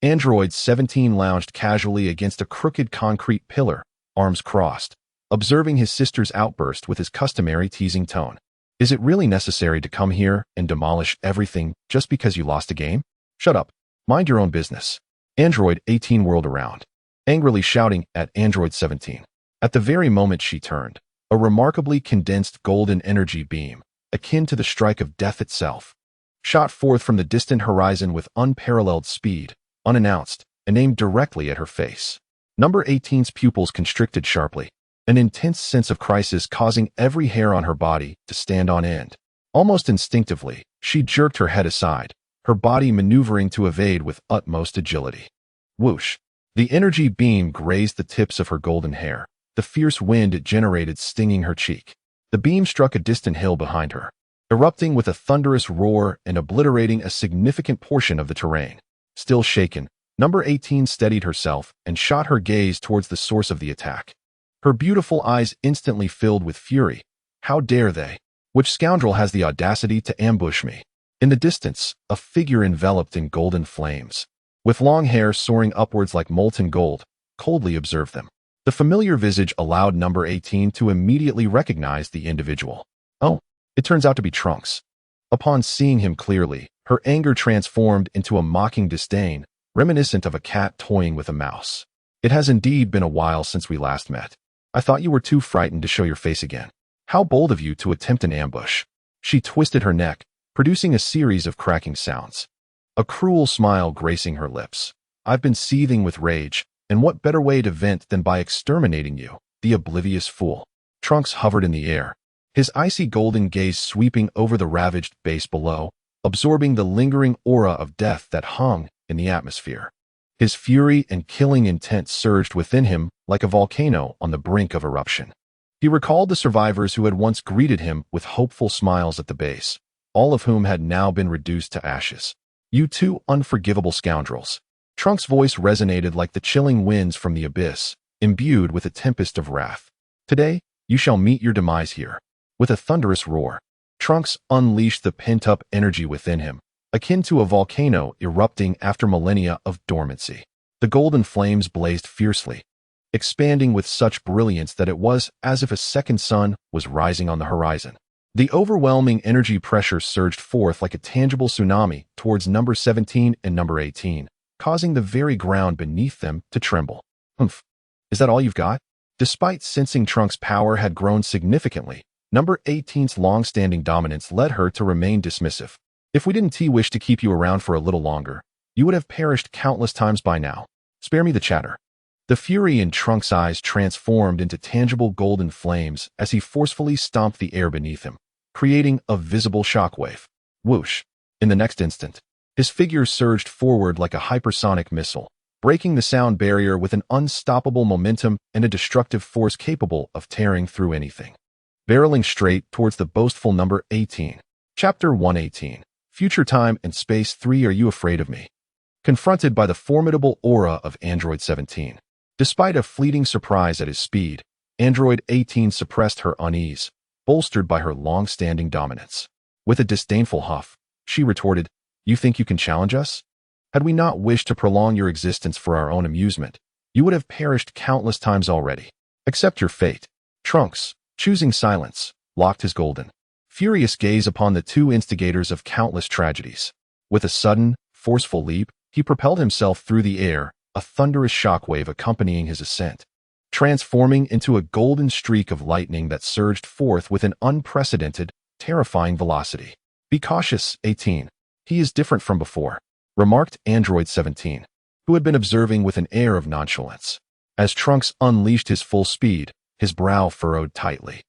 Android 17 lounged casually against a crooked concrete pillar, arms crossed, observing his sister's outburst with his customary teasing tone. Is it really necessary to come here and demolish everything just because you lost a game? Shut up. Mind your own business. Android 18 whirled around, angrily shouting at Android 17. At the very moment she turned, a remarkably condensed golden energy beam, akin to the strike of death itself, shot forth from the distant horizon with unparalleled speed, unannounced, and aimed directly at her face. Number 18's pupils constricted sharply, an intense sense of crisis causing every hair on her body to stand on end. Almost instinctively, she jerked her head aside, her body maneuvering to evade with utmost agility. Whoosh! The energy beam grazed the tips of her golden hair, the fierce wind it generated stinging her cheek. The beam struck a distant hill behind her, erupting with a thunderous roar and obliterating a significant portion of the terrain. Still shaken, Number 18 steadied herself and shot her gaze towards the source of the attack. Her beautiful eyes instantly filled with fury. How dare they? Which scoundrel has the audacity to ambush me? In the distance, a figure enveloped in golden flames, with long hair soaring upwards like molten gold, coldly observed them. The familiar visage allowed Number 18 to immediately recognize the individual. Oh, it turns out to be Trunks. Upon seeing him clearly, her anger transformed into a mocking disdain, reminiscent of a cat toying with a mouse. It has indeed been a while since we last met. I thought you were too frightened to show your face again. How bold of you to attempt an ambush. She twisted her neck, producing a series of cracking sounds. A cruel smile gracing her lips. I've been seething with rage, and what better way to vent than by exterminating you, the oblivious fool. Trunks hovered in the air, his icy golden gaze sweeping over the ravaged base below, absorbing the lingering aura of death that hung in the atmosphere. His fury and killing intent surged within him like a volcano on the brink of eruption. He recalled the survivors who had once greeted him with hopeful smiles at the base, all of whom had now been reduced to ashes. You two unforgivable scoundrels. Trunks' voice resonated like the chilling winds from the abyss, imbued with a tempest of wrath. Today, you shall meet your demise here. With a thunderous roar, Trunks unleashed the pent-up energy within him, akin to a volcano erupting after millennia of dormancy. The golden flames blazed fiercely, expanding with such brilliance that it was as if a second sun was rising on the horizon. The overwhelming energy pressure surged forth like a tangible tsunami towards Number 17 and Number 18, causing the very ground beneath them to tremble. Humph. Is that all you've got? Despite sensing Trunks' power had grown significantly, Number 18's long-standing dominance led her to remain dismissive. If we didn't wish to keep you around for a little longer, you would have perished countless times by now. Spare me the chatter. The fury in Trunks' eyes transformed into tangible golden flames as he forcefully stomped the air beneath him, creating a visible shockwave. Whoosh! In the next instant, his figure surged forward like a hypersonic missile, breaking the sound barrier with an unstoppable momentum and a destructive force capable of tearing through anything. Barreling straight towards the boastful Number 18. Chapter 118. Future Time and Space 3. Are you afraid of me? Confronted by the formidable aura of Android 17. Despite a fleeting surprise at his speed, Android 18 suppressed her unease, bolstered by her long-standing dominance. With a disdainful huff, she retorted, You think you can challenge us? Had we not wished to prolong your existence for our own amusement, you would have perished countless times already. Accept your fate. Trunks, choosing silence, locked his golden, furious gaze upon the two instigators of countless tragedies. With a sudden, forceful leap, he propelled himself through the air, a thunderous shockwave accompanying his ascent, transforming into a golden streak of lightning that surged forth with an unprecedented, terrifying velocity. Be cautious, 18. He is different from before, remarked Android 17, who had been observing with an air of nonchalance. As Trunks unleashed his full speed, his brow furrowed tightly,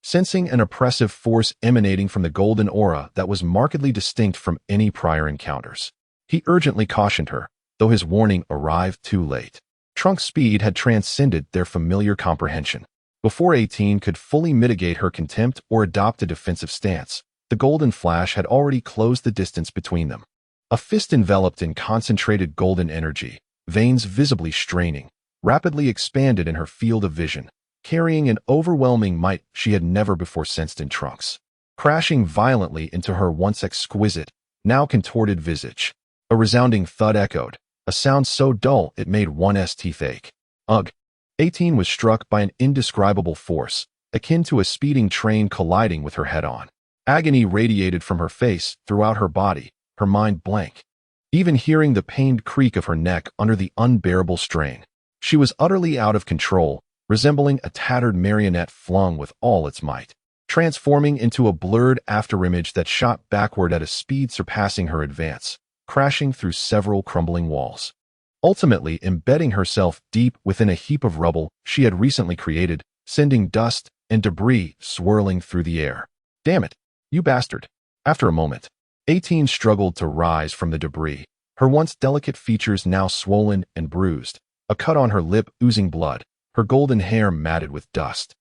sensing an oppressive force emanating from the golden aura that was markedly distinct from any prior encounters. He urgently cautioned her, though his warning arrived too late. Trunks' speed had transcended their familiar comprehension. Before 18 could fully mitigate her contempt or adopt a defensive stance, the golden flash had already closed the distance between them. A fist enveloped in concentrated golden energy, veins visibly straining, rapidly expanded in her field of vision, carrying an overwhelming might she had never before sensed in Trunks, crashing violently into her once exquisite, now contorted visage. A resounding thud echoed, a sound so dull it made one's teeth ache. Ugh. 18 was struck by an indescribable force, akin to a speeding train colliding with her head-on. Agony radiated from her face throughout her body, her mind blank. Even hearing the pained creak of her neck under the unbearable strain, she was utterly out of control, resembling a tattered marionette flung with all its might, transforming into a blurred afterimage that shot backward at a speed surpassing her advance, crashing through several crumbling walls, ultimately embedding herself deep within a heap of rubble she had recently created, sending dust and debris swirling through the air. Damn it, you bastard. After a moment, 18 struggled to rise from the debris, her once delicate features now swollen and bruised, a cut on her lip oozing blood, her golden hair matted with dust,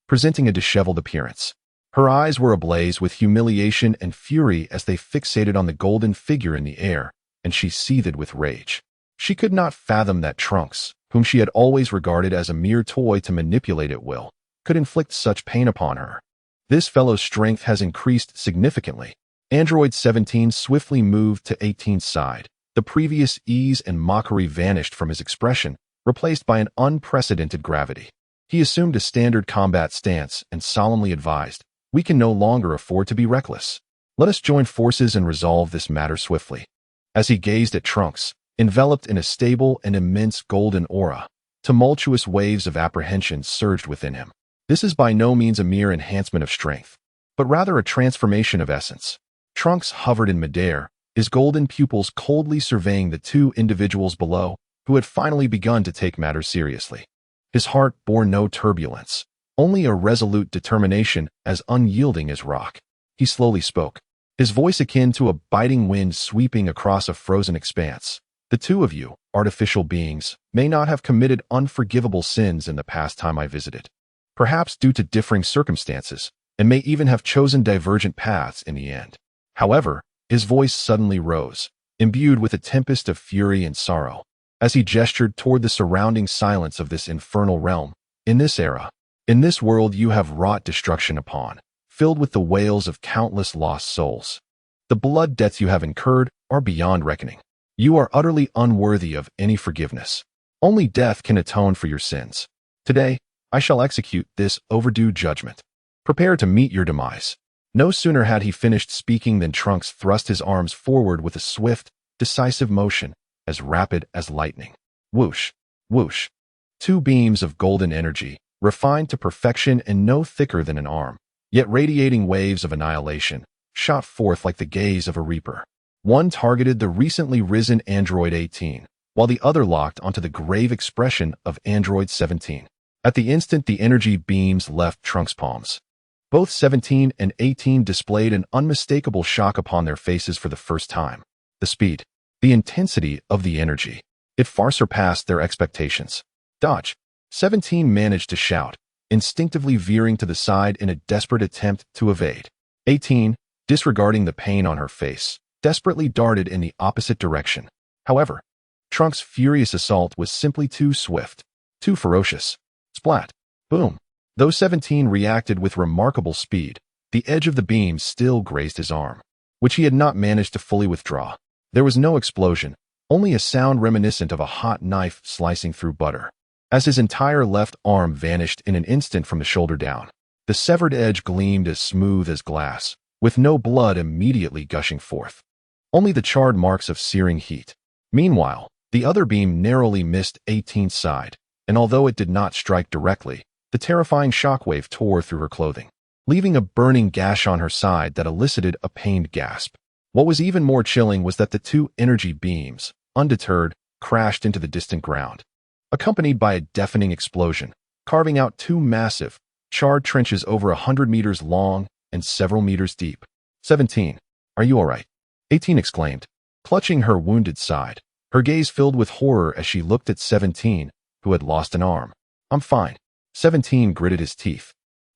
presenting a disheveled appearance. Her eyes were ablaze with humiliation and fury as they fixated on the golden figure in the air, and she seethed with rage. She could not fathom that Trunks, whom she had always regarded as a mere toy to manipulate at will, could inflict such pain upon her. This fellow's strength has increased significantly. Android 17 swiftly moved to 18's side. The previous ease and mockery vanished from his expression, replaced by an unprecedented gravity. He assumed a standard combat stance and solemnly advised, "We can no longer afford to be reckless. Let us join forces and resolve this matter swiftly." As he gazed at Trunks, enveloped in a stable and immense golden aura, tumultuous waves of apprehension surged within him. This is by no means a mere enhancement of strength, but rather a transformation of essence. Trunks hovered in midair, his golden pupils coldly surveying the two individuals below, who had finally begun to take matters seriously. His heart bore no turbulence, only a resolute determination as unyielding as rock. He slowly spoke, his voice akin to a biting wind sweeping across a frozen expanse. "The two of you, artificial beings, may not have committed unforgivable sins in the past time I visited, perhaps due to differing circumstances, and may even have chosen divergent paths in the end. However," his voice suddenly rose, imbued with a tempest of fury and sorrow, as he gestured toward the surrounding silence of this infernal realm. "In this era, in this world you have wrought destruction upon, filled with the wails of countless lost souls. The blood debts you have incurred are beyond reckoning. You are utterly unworthy of any forgiveness. Only death can atone for your sins. Today, I shall execute this overdue judgment. Prepare to meet your demise." No sooner had he finished speaking than Trunks thrust his arms forward with a swift, decisive motion, as rapid as lightning. Whoosh, whoosh. Two beams of golden energy, refined to perfection and no thicker than an arm, yet radiating waves of annihilation, shot forth like the gaze of a reaper. One targeted the recently risen Android 18, while the other locked onto the grave expression of Android 17. At the instant the energy beams left Trunks' palms, both 17 and 18 displayed an unmistakable shock upon their faces for the first time. The speed, the intensity of the energy, it far surpassed their expectations. "Dodge!" 17 managed to shout, instinctively veering to the side in a desperate attempt to evade. 18, disregarding the pain on her face, desperately darted in the opposite direction. However, Trunks' furious assault was simply too swift, too ferocious. Splat! Boom! Though 17 reacted with remarkable speed, the edge of the beam still grazed his arm, which he had not managed to fully withdraw. There was no explosion, only a sound reminiscent of a hot knife slicing through butter. As his entire left arm vanished in an instant from the shoulder down, the severed edge gleamed as smooth as glass, with no blood immediately gushing forth, only the charred marks of searing heat. Meanwhile, the other beam narrowly missed 18's side, and although it did not strike directly, the terrifying shockwave tore through her clothing, leaving a burning gash on her side that elicited a pained gasp. What was even more chilling was that the two energy beams, undeterred, crashed into the distant ground, accompanied by a deafening explosion, carving out two massive, charred trenches over 100 meters long and several meters deep. 17, are you all right? 18 exclaimed, clutching her wounded side, her gaze filled with horror as she looked at 17, who had lost an arm. "I'm fine." 17 gritted his teeth,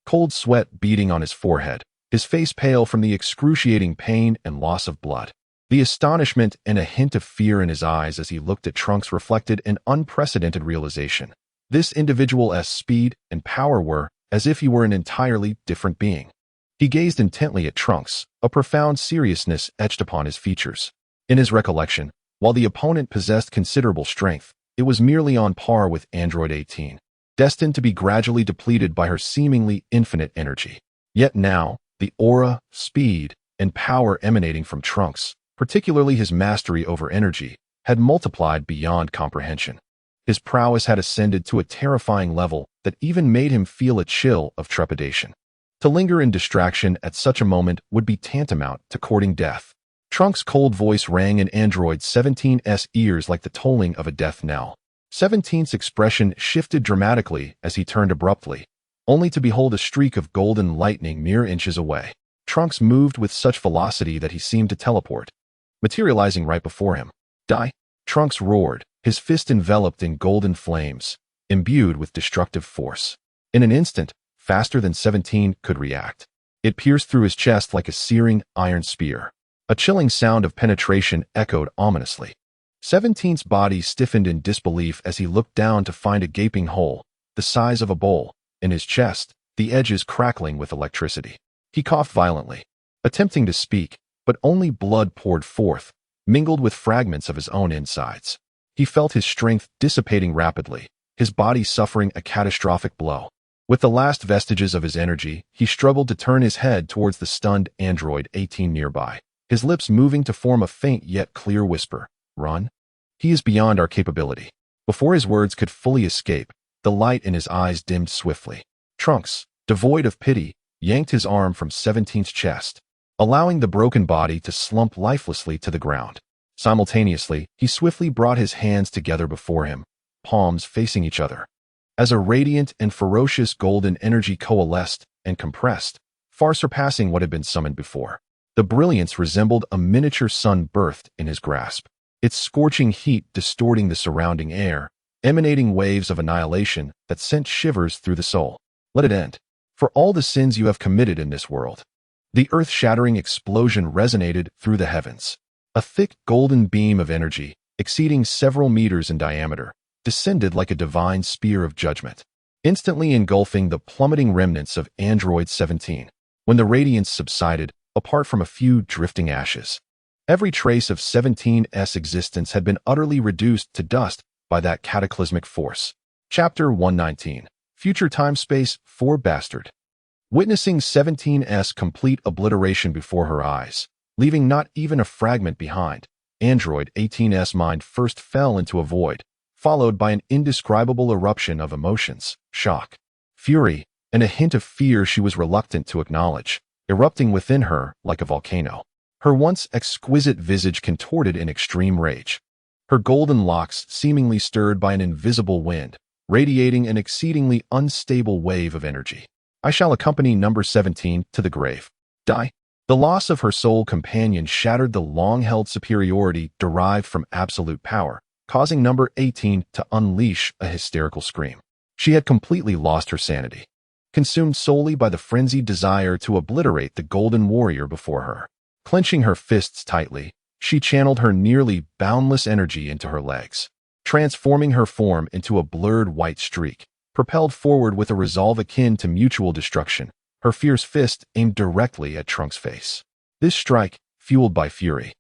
cold sweat beading on his forehead, his face pale from the excruciating pain and loss of blood. The astonishment and a hint of fear in his eyes as he looked at Trunks reflected an unprecedented realization. This individual's speed and power were as if he were an entirely different being. He gazed intently at Trunks, a profound seriousness etched upon his features. In his recollection, While the opponent possessed considerable strength, it was merely on par with Android 18, destined to be gradually depleted by her seemingly infinite energy. Yet now, the aura, speed, and power emanating from Trunks, particularly his mastery over energy, had multiplied beyond comprehension. His prowess had ascended to a terrifying level that even made him feel a chill of trepidation. To linger in distraction at such a moment would be tantamount to courting death. Trunks' cold voice rang in Android 17's ears like the tolling of a death knell. 17's expression shifted dramatically as he turned abruptly, only to behold a streak of golden lightning mere inches away. Trunks moved with such velocity that he seemed to teleport, materializing right before him. Die! Trunks roared, his fist enveloped in golden flames, imbued with destructive force. In an instant, faster than 17 could react, it pierced through his chest like a searing iron spear. A chilling sound of penetration echoed ominously. 17's body stiffened in disbelief as he looked down to find a gaping hole, the size of a bowl, in his chest, the edges crackling with electricity. He coughed violently, attempting to speak, but only blood poured forth, mingled with fragments of his own insides. He felt his strength dissipating rapidly, his body suffering a catastrophic blow. With the last vestiges of his energy, he struggled to turn his head towards the stunned Android 18 nearby, his lips moving to form a faint yet clear whisper. Run? He is beyond our capability. Before his words could fully escape, the light in his eyes dimmed swiftly. Trunks, devoid of pity, yanked his arm from 17's chest, allowing the broken body to slump lifelessly to the ground. Simultaneously, he swiftly brought his hands together before him, palms facing each other. As a radiant and ferocious golden energy coalesced and compressed, far surpassing what had been summoned before. The brilliance resembled a miniature sun birthed in his grasp, its scorching heat distorting the surrounding air, emanating waves of annihilation that sent shivers through the soul. Let it end. For all the sins you have committed in this world. The earth-shattering explosion resonated through the heavens. A thick golden beam of energy, exceeding several meters in diameter, descended like a divine spear of judgment, instantly engulfing the plummeting remnants of Android 17. When the radiance subsided, apart from a few drifting ashes, every trace of 17's existence had been utterly reduced to dust by that cataclysmic force. Chapter 119. Future Time-Space 4 Bastard. Witnessing 17's complete obliteration before her eyes, leaving not even a fragment behind, Android 18's mind first fell into a void, followed by an indescribable eruption of emotions, shock, fury, and a hint of fear she was reluctant to acknowledge, erupting within her like a volcano. Her once exquisite visage contorted in extreme rage, her golden locks seemingly stirred by an invisible wind, radiating an exceedingly unstable wave of energy. I shall accompany number 17 to the grave. Die. The loss of her soul companion shattered the long-held superiority derived from absolute power, causing number 18 to unleash a hysterical scream. She had completely lost her sanity, consumed solely by the frenzied desire to obliterate the golden warrior before her. Clenching her fists tightly, she channeled her nearly boundless energy into her legs, transforming her form into a blurred white streak, propelled forward with a resolve akin to mutual destruction. Her fierce fist aimed directly at Trunks' face. This strike, fueled by fury,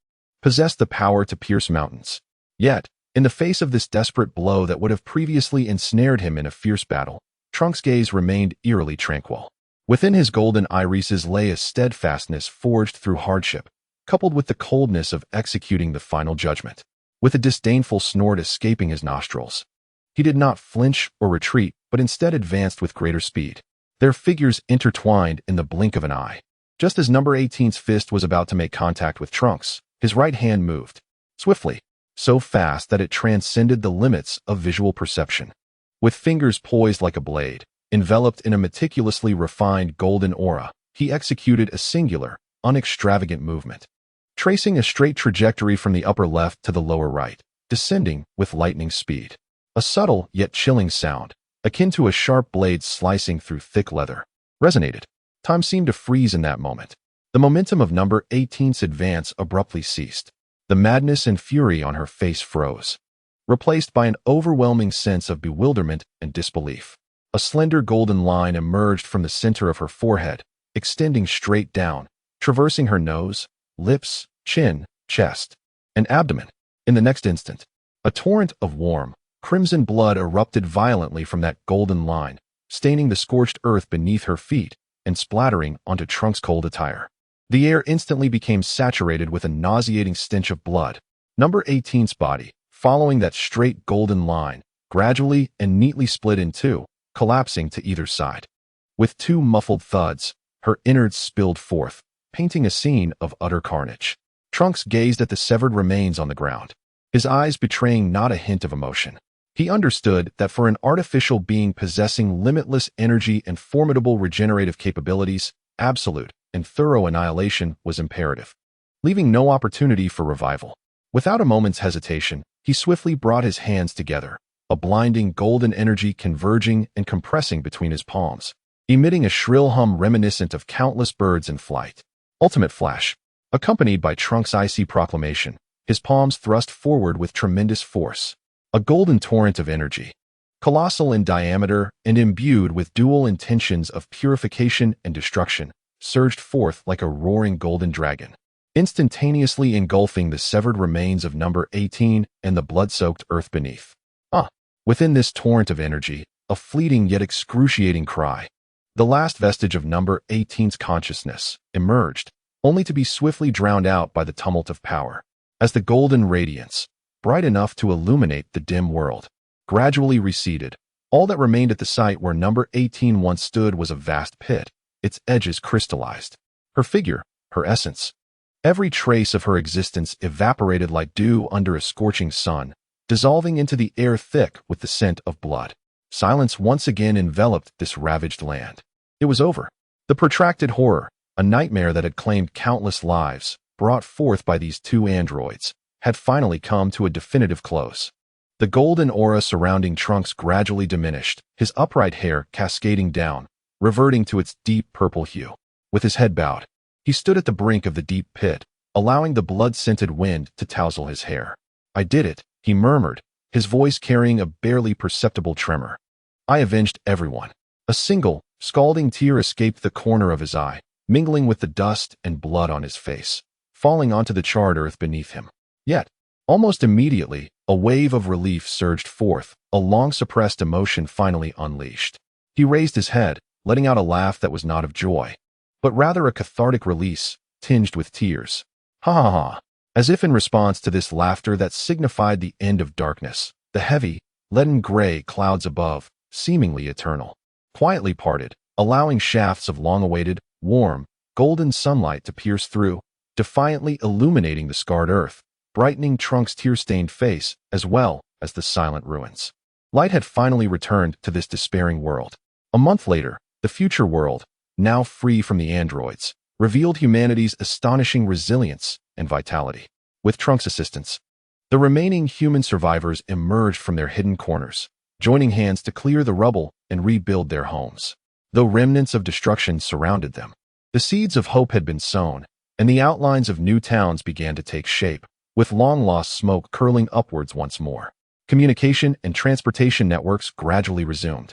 possessed the power to pierce mountains. Yet, in the face of this desperate blow that would have previously ensnared him in a fierce battle, Trunks' gaze remained eerily tranquil. Within his golden irises lay a steadfastness forged through hardship, coupled with the coldness of executing the final judgment. With a disdainful snort escaping his nostrils, he did not flinch or retreat, but instead advanced with greater speed. Their figures intertwined in the blink of an eye. Just as number 18's fist was about to make contact with Trunks, his right hand moved, swiftly, so fast that it transcended the limits of visual perception. With fingers poised like a blade, enveloped in a meticulously refined golden aura, he executed a singular, unextravagant movement, tracing a straight trajectory from the upper left to the lower right, descending with lightning speed. A subtle yet chilling sound, akin to a sharp blade slicing through thick leather, resonated. Time seemed to freeze in that moment. The momentum of number 18's advance abruptly ceased. The madness and fury on her face froze, replaced by an overwhelming sense of bewilderment and disbelief. A slender golden line emerged from the center of her forehead, extending straight down, traversing her nose, lips, chin, chest, and abdomen. In the next instant, a torrent of warm, crimson blood erupted violently from that golden line, staining the scorched earth beneath her feet and splattering onto Trunks' cold attire. The air instantly became saturated with a nauseating stench of blood. Number 18's body, following that straight golden line, gradually and neatly split in two, collapsing to either side. With two muffled thuds, her innards spilled forth, painting a scene of utter carnage. Trunks gazed at the severed remains on the ground, his eyes betraying not a hint of emotion. He understood that for an artificial being possessing limitless energy and formidable regenerative capabilities, absolute and thorough annihilation was imperative, leaving no opportunity for revival. Without a moment's hesitation, he swiftly brought his hands together, a blinding golden energy converging and compressing between his palms, emitting a shrill hum reminiscent of countless birds in flight. Ultimate flash. Accompanied by Trunks' icy proclamation, his palms thrust forward with tremendous force. A golden torrent of energy, colossal in diameter and imbued with dual intentions of purification and destruction, surged forth like a roaring golden dragon, instantaneously engulfing the severed remains of number 18 and the blood-soaked earth beneath. Within this torrent of energy, a fleeting yet excruciating cry, the last vestige of number 18's consciousness, emerged, only to be swiftly drowned out by the tumult of power. As the golden radiance, bright enough to illuminate the dim world, gradually receded, all that remained at the site where number 18 once stood was a vast pit, its edges crystallized. Her figure, her essence, every trace of her existence evaporated like dew under a scorching sun, dissolving into the air thick with the scent of blood. Silence once again enveloped this ravaged land. It was over. The protracted horror, a nightmare that had claimed countless lives, brought forth by these two androids, had finally come to a definitive close. The golden aura surrounding Trunks gradually diminished, his upright hair cascading down, reverting to its deep purple hue. With his head bowed, he stood at the brink of the deep pit, allowing the blood-scented wind to tousle his hair. "I did it," he murmured, his voice carrying a barely perceptible tremor. "I avenged everyone." A single, scalding tear escaped the corner of his eye, mingling with the dust and blood on his face, falling onto the charred earth beneath him. Yet, almost immediately, a wave of relief surged forth, a long-suppressed emotion finally unleashed. He raised his head, letting out a laugh that was not of joy, but rather a cathartic release, tinged with tears. Ha ha ha! As if in response to this laughter that signified the end of darkness, the heavy, leaden gray clouds above, seemingly eternal, quietly parted, allowing shafts of long-awaited, warm, golden sunlight to pierce through, defiantly illuminating the scarred earth, brightening Trunks' tear-stained face as well as the silent ruins. Light had finally returned to this despairing world. A month later, the future world, now free from the androids, revealed humanity's astonishing resilience and vitality. With Trunks' assistance, the remaining human survivors emerged from their hidden corners, joining hands to clear the rubble and rebuild their homes. Though remnants of destruction surrounded them, the seeds of hope had been sown, and the outlines of new towns began to take shape, with long-lost smoke curling upwards once more. Communication and transportation networks gradually resumed,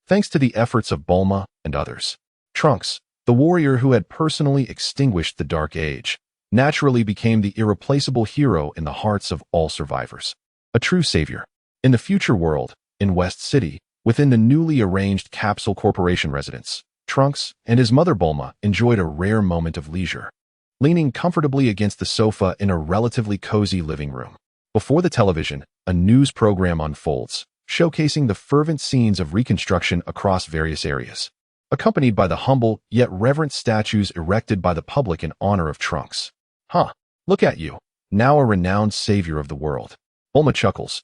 thanks to the efforts of Bulma and others. Trunks, the warrior who had personally extinguished the Dark Age, naturally became the irreplaceable hero in the hearts of all survivors. A true savior. In the future world, in West City, within the newly arranged Capsule Corporation residence, Trunks and his mother Bulma enjoyed a rare moment of leisure, leaning comfortably against the sofa in a relatively cozy living room. Before the television, a news program unfolds, showcasing the fervent scenes of reconstruction across various areas, accompanied by the humble yet reverent statues erected by the public in honor of Trunks. Look at you, now a renowned savior of the world. Bulma chuckles,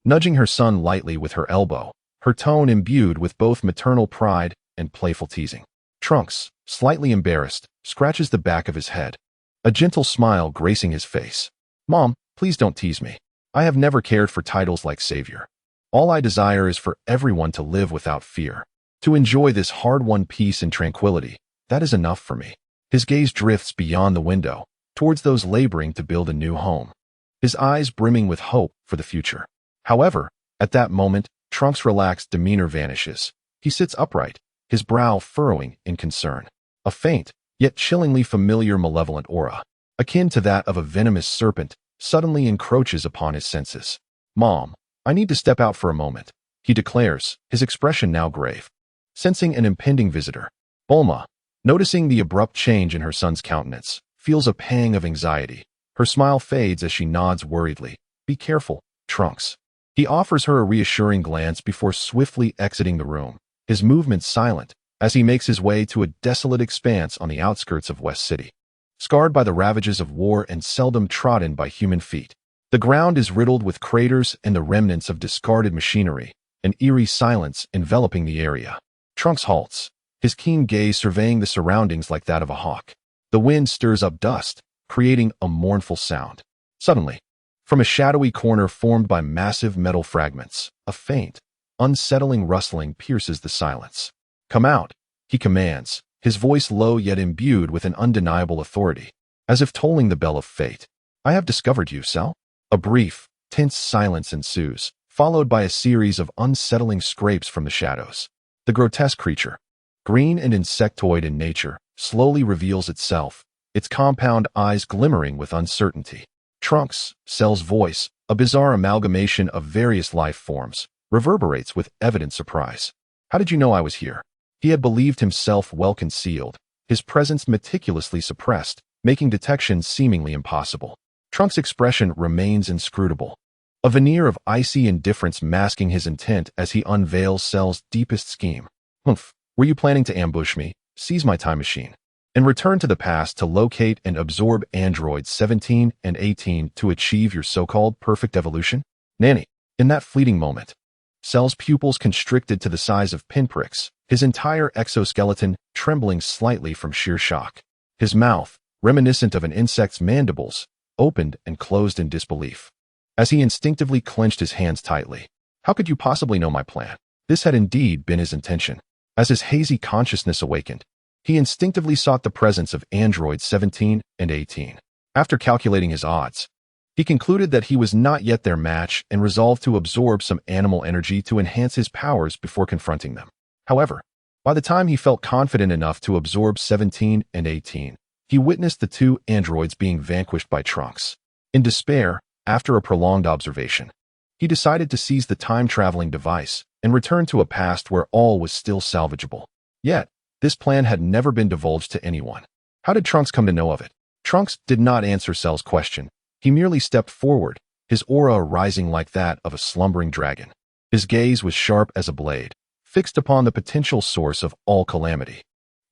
nudging her son lightly with her elbow, her tone imbued with both maternal pride and playful teasing. Trunks, slightly embarrassed, scratches the back of his head, a gentle smile gracing his face. "Mom, please don't tease me. I have never cared for titles like savior. All I desire is for everyone to live without fear, to enjoy this hard-won peace and tranquility. That is enough for me." His gaze drifts beyond the window, towards those laboring to build a new home, his eyes brimming with hope for the future. However, at that moment, Trunks' relaxed demeanor vanishes. He sits upright, his brow furrowing in concern. A faint, yet chillingly familiar malevolent aura, akin to that of a venomous serpent, suddenly encroaches upon his senses. "Mom, I need to step out for a moment," he declares, his expression now grave. Sensing an impending visitor, Bulma, noticing the abrupt change in her son's countenance, feels a pang of anxiety. Her smile fades as she nods worriedly. "Be careful, Trunks." He offers her a reassuring glance before swiftly exiting the room, his movements silent, as he makes his way to a desolate expanse on the outskirts of West City. Scarred by the ravages of war and seldom trodden by human feet, the ground is riddled with craters and the remnants of discarded machinery, an eerie silence enveloping the area. Trunks halts, his keen gaze surveying the surroundings like that of a hawk. The wind stirs up dust, creating a mournful sound. Suddenly, from a shadowy corner formed by massive metal fragments, a faint, unsettling rustling pierces the silence. "Come out," he commands, his voice low yet imbued with an undeniable authority, as if tolling the bell of fate. "I have discovered you, Cell." A brief, tense silence ensues, followed by a series of unsettling scrapes from the shadows. The grotesque creature, green and insectoid in nature, slowly reveals itself, its compound eyes glimmering with uncertainty. "Trunks," Cell's voice, a bizarre amalgamation of various life forms, reverberates with evident surprise. "How did you know I was here?" He had believed himself well concealed, his presence meticulously suppressed, making detection seemingly impossible. Trunks' expression remains inscrutable, a veneer of icy indifference masking his intent as he unveils Cell's deepest scheme. "Humph, were you planning to ambush me, seize my time machine, and return to the past to locate and absorb androids 17 and 18 to achieve your so-called perfect evolution?" "Nanny." In that fleeting moment, Cell's pupils constricted to the size of pinpricks, his entire exoskeleton trembling slightly from sheer shock. His mouth, reminiscent of an insect's mandibles, opened and closed in disbelief, as he instinctively clenched his hands tightly. "How could you possibly know my plan?" This had indeed been his intention. As his hazy consciousness awakened, he instinctively sought the presence of androids 17 and 18. After calculating his odds, he concluded that he was not yet their match and resolved to absorb some animal energy to enhance his powers before confronting them. However, by the time he felt confident enough to absorb 17 and 18, he witnessed the two androids being vanquished by Trunks. In despair, after a prolonged observation, he decided to seize the time-traveling device and return to a past where all was still salvageable. Yet, this plan had never been divulged to anyone. How did Trunks come to know of it? Trunks did not answer Cell's question. He merely stepped forward, his aura rising like that of a slumbering dragon. His gaze was sharp as a blade, fixed upon the potential source of all calamity.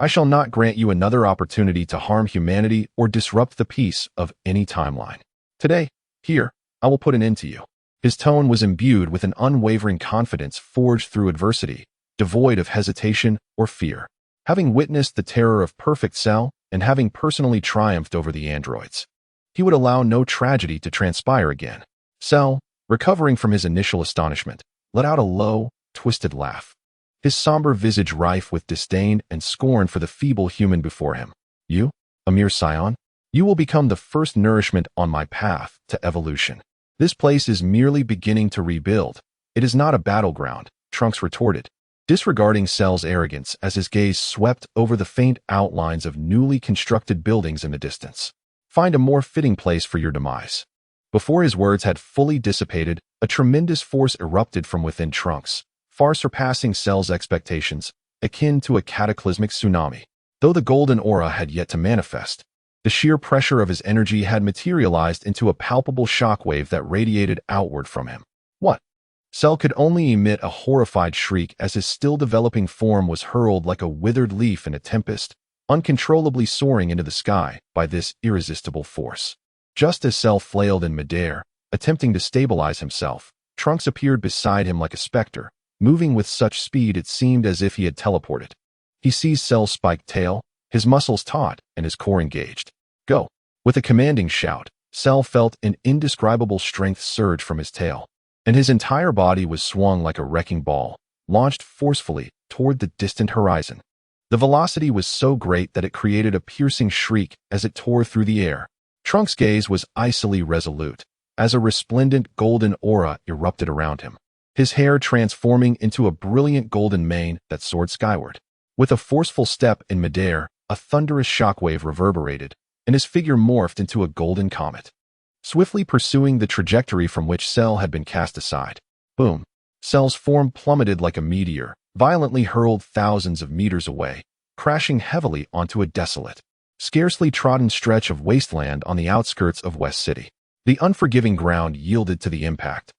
"I shall not grant you another opportunity to harm humanity or disrupt the peace of any timeline. Today, here, I will put an end to you." His tone was imbued with an unwavering confidence forged through adversity, devoid of hesitation or fear. Having witnessed the terror of perfect Cell and having personally triumphed over the androids, he would allow no tragedy to transpire again. Cell, recovering from his initial astonishment, let out a low, twisted laugh, his somber visage rife with disdain and scorn for the feeble human before him. "You, a mere scion? You will become the first nourishment on my path to evolution. This place is merely beginning to rebuild. It is not a battleground," Trunks retorted, disregarding Cell's arrogance as his gaze swept over the faint outlines of newly constructed buildings in the distance. "Find a more fitting place for your demise." Before his words had fully dissipated, a tremendous force erupted from within Trunks, far surpassing Cell's expectations, akin to a cataclysmic tsunami. Though the golden aura had yet to manifest, the sheer pressure of his energy had materialized into a palpable shockwave that radiated outward from him. "What?" Cell could only emit a horrified shriek as his still-developing form was hurled like a withered leaf in a tempest, uncontrollably soaring into the sky by this irresistible force. Just as Cell flailed in midair, attempting to stabilize himself, Trunks appeared beside him like a specter, moving with such speed it seemed as if he had teleported. He seized Cell's spiked tail, his muscles taut and his core engaged. "Go!" With a commanding shout, Cell felt an indescribable strength surge from his tail, and his entire body was swung like a wrecking ball, launched forcefully toward the distant horizon. The velocity was so great that it created a piercing shriek as it tore through the air. Trunks' gaze was icily resolute, as a resplendent golden aura erupted around him, his hair transforming into a brilliant golden mane that soared skyward. With a forceful step in midair, a thunderous shockwave reverberated, and his figure morphed into a golden comet. swiftly pursuing the trajectory from which Cell had been cast aside. Boom! Cell's form plummeted like a meteor, violently hurled thousands of meters away, crashing heavily onto a desolate, scarcely trodden stretch of wasteland on the outskirts of West City. The unforgiving ground yielded to the impact,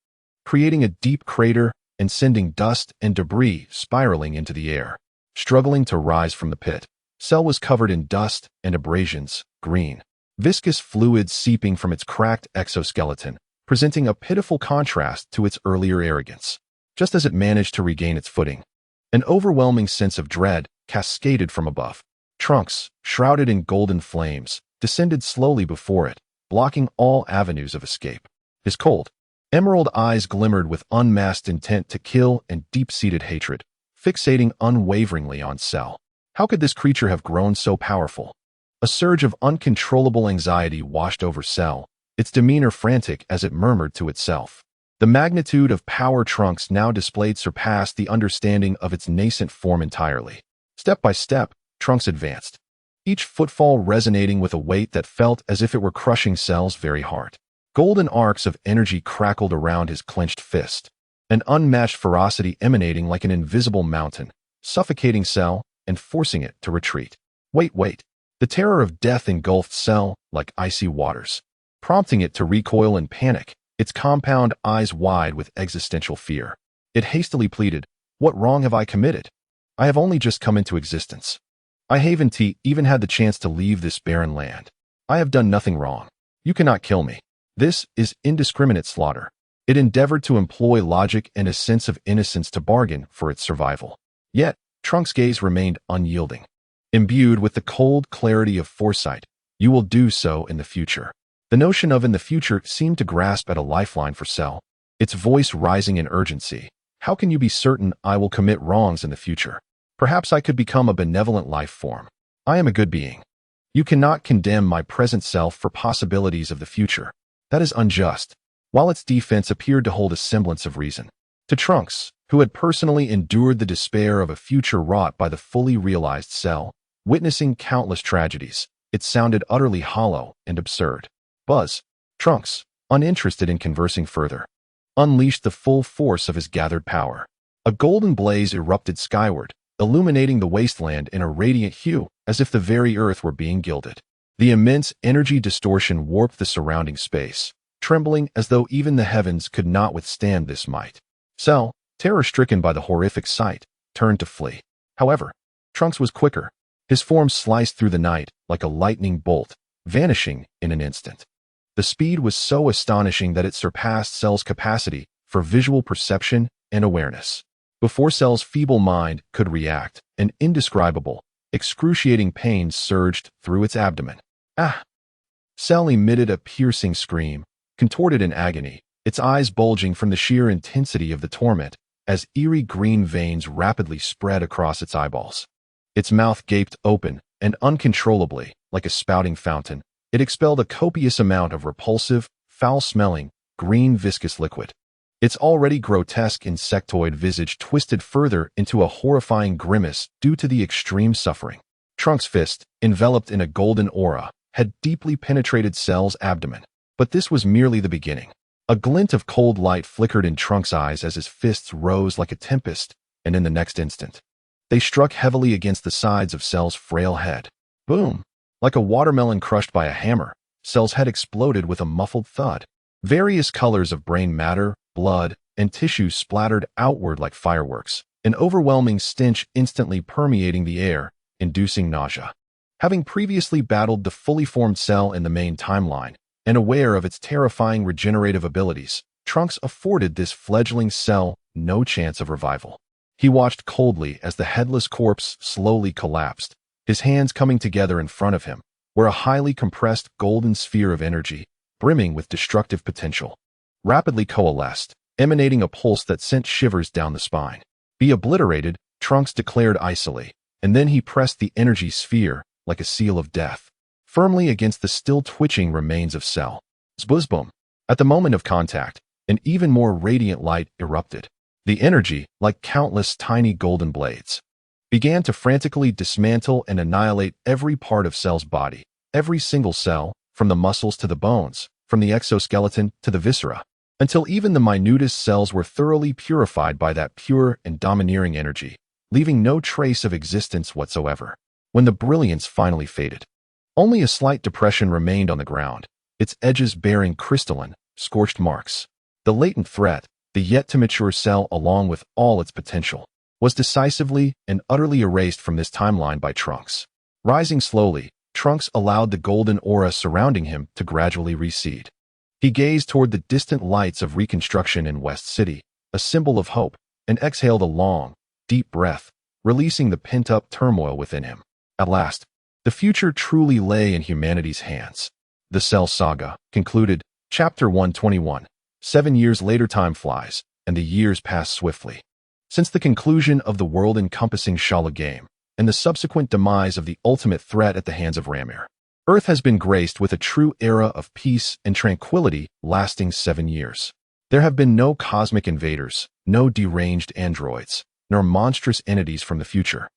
creating a deep crater and sending dust and debris spiraling into the air. Struggling to rise from the pit, Cell was covered in dust and abrasions, green, viscous fluid seeping from its cracked exoskeleton, presenting a pitiful contrast to its earlier arrogance. Just as it managed to regain its footing, an overwhelming sense of dread cascaded from above. Trunks, shrouded in golden flames, descended slowly before it, blocking all avenues of escape. His cold, emerald eyes glimmered with unmasked intent to kill and deep-seated hatred, fixating unwaveringly on Cell. How could this creature have grown so powerful? A surge of uncontrollable anxiety washed over Cell, its demeanor frantic as it murmured to itself. The magnitude of power Trunks now displayed surpassed the understanding of its nascent form entirely. Step by step, Trunks advanced, each footfall resonating with a weight that felt as if it were crushing Cell's very heart. Golden arcs of energy crackled around his clenched fist, an unmatched ferocity emanating like an invisible mountain, suffocating Cell and forcing it to retreat. Wait. The terror of death engulfed Cell like icy waters, prompting it to recoil in panic, its compound eyes wide with existential fear. It hastily pleaded, "What wrong have I committed? I have only just come into existence. I haven't even had the chance to leave this barren land. I have done nothing wrong. You cannot kill me." This is indiscriminate slaughter. It endeavored to employ logic and a sense of innocence to bargain for its survival. Yet, Trunks' gaze remained unyielding. Imbued with the cold clarity of foresight, "You will do so in the future." The notion of in the future seemed to grasp at a lifeline for Cell, its voice rising in urgency. "How can you be certain I will commit wrongs in the future? Perhaps I could become a benevolent life form. I am a good being. You cannot condemn my present self for possibilities of the future. That is unjust." While its defense appeared to hold a semblance of reason, to Trunks, who had personally endured the despair of a future wrought by the fully realized Cell, witnessing countless tragedies, it sounded utterly hollow and absurd. Buzz. Trunks, uninterested in conversing further, unleashed the full force of his gathered power. A golden blaze erupted skyward, illuminating the wasteland in a radiant hue, as if the very earth were being gilded. The immense energy distortion warped the surrounding space, trembling as though even the heavens could not withstand this might. Cell, terror-stricken by the horrific sight, turned to flee. However, Trunks was quicker. His form sliced through the night like a lightning bolt, vanishing in an instant. The speed was so astonishing that it surpassed Cell's capacity for visual perception and awareness. Before Cell's feeble mind could react, an indescribable, excruciating pain surged through its abdomen. Ah! Cell emitted a piercing scream, contorted in agony, its eyes bulging from the sheer intensity of the torment, as eerie green veins rapidly spread across its eyeballs. Its mouth gaped open, and uncontrollably, like a spouting fountain, it expelled a copious amount of repulsive, foul-smelling, green viscous liquid. Its already grotesque insectoid visage twisted further into a horrifying grimace due to the extreme suffering. Trunks' fist, enveloped in a golden aura, had deeply penetrated Cell's abdomen. But this was merely the beginning. A glint of cold light flickered in Trunks' eyes as his fists rose like a tempest, and in the next instant, they struck heavily against the sides of Cell's frail head. Boom! Like a watermelon crushed by a hammer, Cell's head exploded with a muffled thud. Various colors of brain matter, blood, and tissue splattered outward like fireworks, an overwhelming stench instantly permeating the air, inducing nausea. Having previously battled the fully formed Cell in the main timeline, and aware of its terrifying regenerative abilities, Trunks afforded this fledgling Cell no chance of revival. He watched coldly as the headless corpse slowly collapsed, his hands coming together in front of him, where a highly compressed golden sphere of energy, brimming with destructive potential, rapidly coalesced, emanating a pulse that sent shivers down the spine. "Be obliterated," Trunks declared icily, and then he pressed the energy sphere, like a seal of death, firmly against the still twitching remains of Cell. Zbuzboom! At the moment of contact, an even more radiant light erupted. The energy, like countless tiny golden blades, began to frantically dismantle and annihilate every part of Cell's body. Every single cell, from the muscles to the bones, from the exoskeleton to the viscera, until even the minutest cells were thoroughly purified by that pure and domineering energy, leaving no trace of existence whatsoever. When the brilliance finally faded, only a slight depression remained on the ground, its edges bearing crystalline, scorched marks. The latent threat, the yet-to-mature cell along with all its potential, was decisively and utterly erased from this timeline by Trunks. Rising slowly, Trunks allowed the golden aura surrounding him to gradually recede. He gazed toward the distant lights of reconstruction in West City, a symbol of hope, and exhaled a long, deep breath, releasing the pent-up turmoil within him. At last, the future truly lay in humanity's hands. The Cell Saga concluded. Chapter 121. 7 years later, time flies, and the years pass swiftly. Since the conclusion of the world-encompassing Shala game, and the subsequent demise of the ultimate threat at the hands of Ramir, Earth has been graced with a true era of peace and tranquility lasting 7 years. There have been no cosmic invaders, no deranged androids, nor monstrous entities from the future.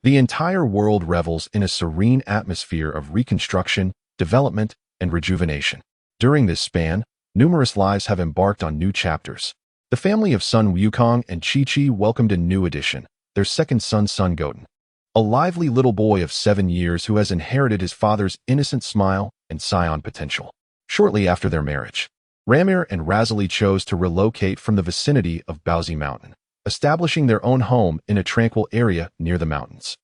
The entire world revels in a serene atmosphere of reconstruction, development, and rejuvenation. During this span, numerous lives have embarked on new chapters. The family of Sun Wukong and Chi-Chi welcomed a new addition, their second son, Sun Goten, a lively little boy of 7 years who has inherited his father's innocent smile and scion potential. Shortly after their marriage, Ramir and Razali chose to relocate from the vicinity of Baozi Mountain, establishing their own home in a tranquil area near the mountains,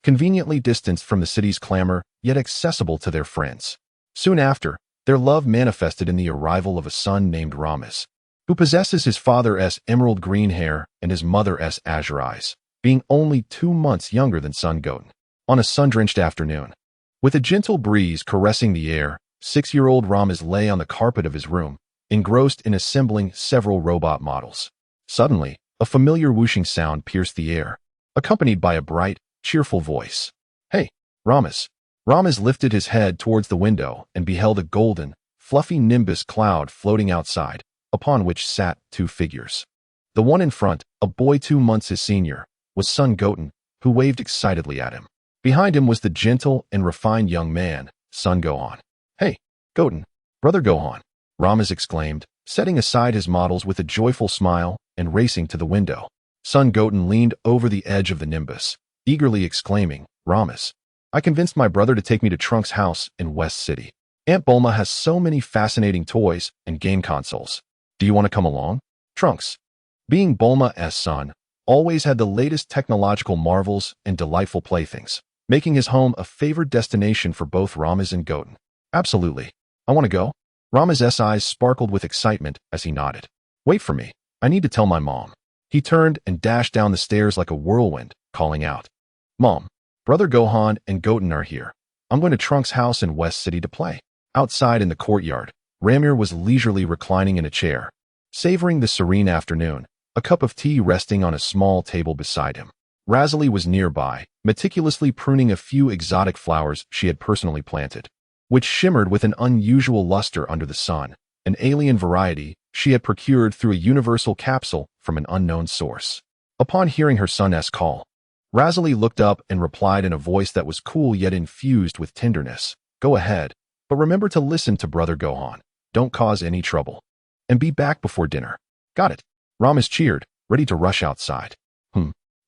conveniently distanced from the city's clamor, yet accessible to their friends. Soon after, their love manifested in the arrival of a son named Ramas, who possesses his father's emerald green hair and his mother's azure eyes, being only 2 months younger than Sun Goten. On a sun-drenched afternoon, with a gentle breeze caressing the air, 6-year-old Ramas lay on the carpet of his room, engrossed in assembling several robot models. Suddenly, a familiar whooshing sound pierced the air, accompanied by a bright, cheerful voice. "Hey, Ramas." Ramas lifted his head towards the window and beheld a golden, fluffy nimbus cloud floating outside, upon which sat 2 figures. The one in front, a boy 2 months his senior, was Sun Goten, who waved excitedly at him. Behind him was the gentle and refined young man, Sun Gohan. "Hey, Goten, brother Gohan," Ramas exclaimed, setting aside his models with a joyful smile and racing to the window. Sun Goten leaned over the edge of the nimbus, eagerly exclaiming, "Ramas, I convinced my brother to take me to Trunks' house in West City. Aunt Bulma has so many fascinating toys and game consoles. Do you want to come along?" Trunks, being Bulma's son, always had the latest technological marvels and delightful playthings, making his home a favored destination for both Ramas and Goten. "Absolutely. I want to go." Ramas' eyes sparkled with excitement as he nodded. "Wait for me. I need to tell my mom." He turned and dashed down the stairs like a whirlwind, calling out, "Mom, brother Gohan and Goten are here. I'm going to Trunks' house in West City to play." Outside in the courtyard, Ramir was leisurely reclining in a chair, savoring the serene afternoon, a cup of tea resting on a small table beside him. Razali was nearby, meticulously pruning a few exotic flowers she had personally planted, which shimmered with an unusual luster under the sun, an alien variety she had procured through a universal capsule from an unknown source. Upon hearing her son's call, Razali looked up and replied in a voice that was cool yet infused with tenderness, "Go ahead, but remember to listen to brother Gohan. Don't cause any trouble. And be back before dinner." "Got it." Ramas cheered, ready to rush outside.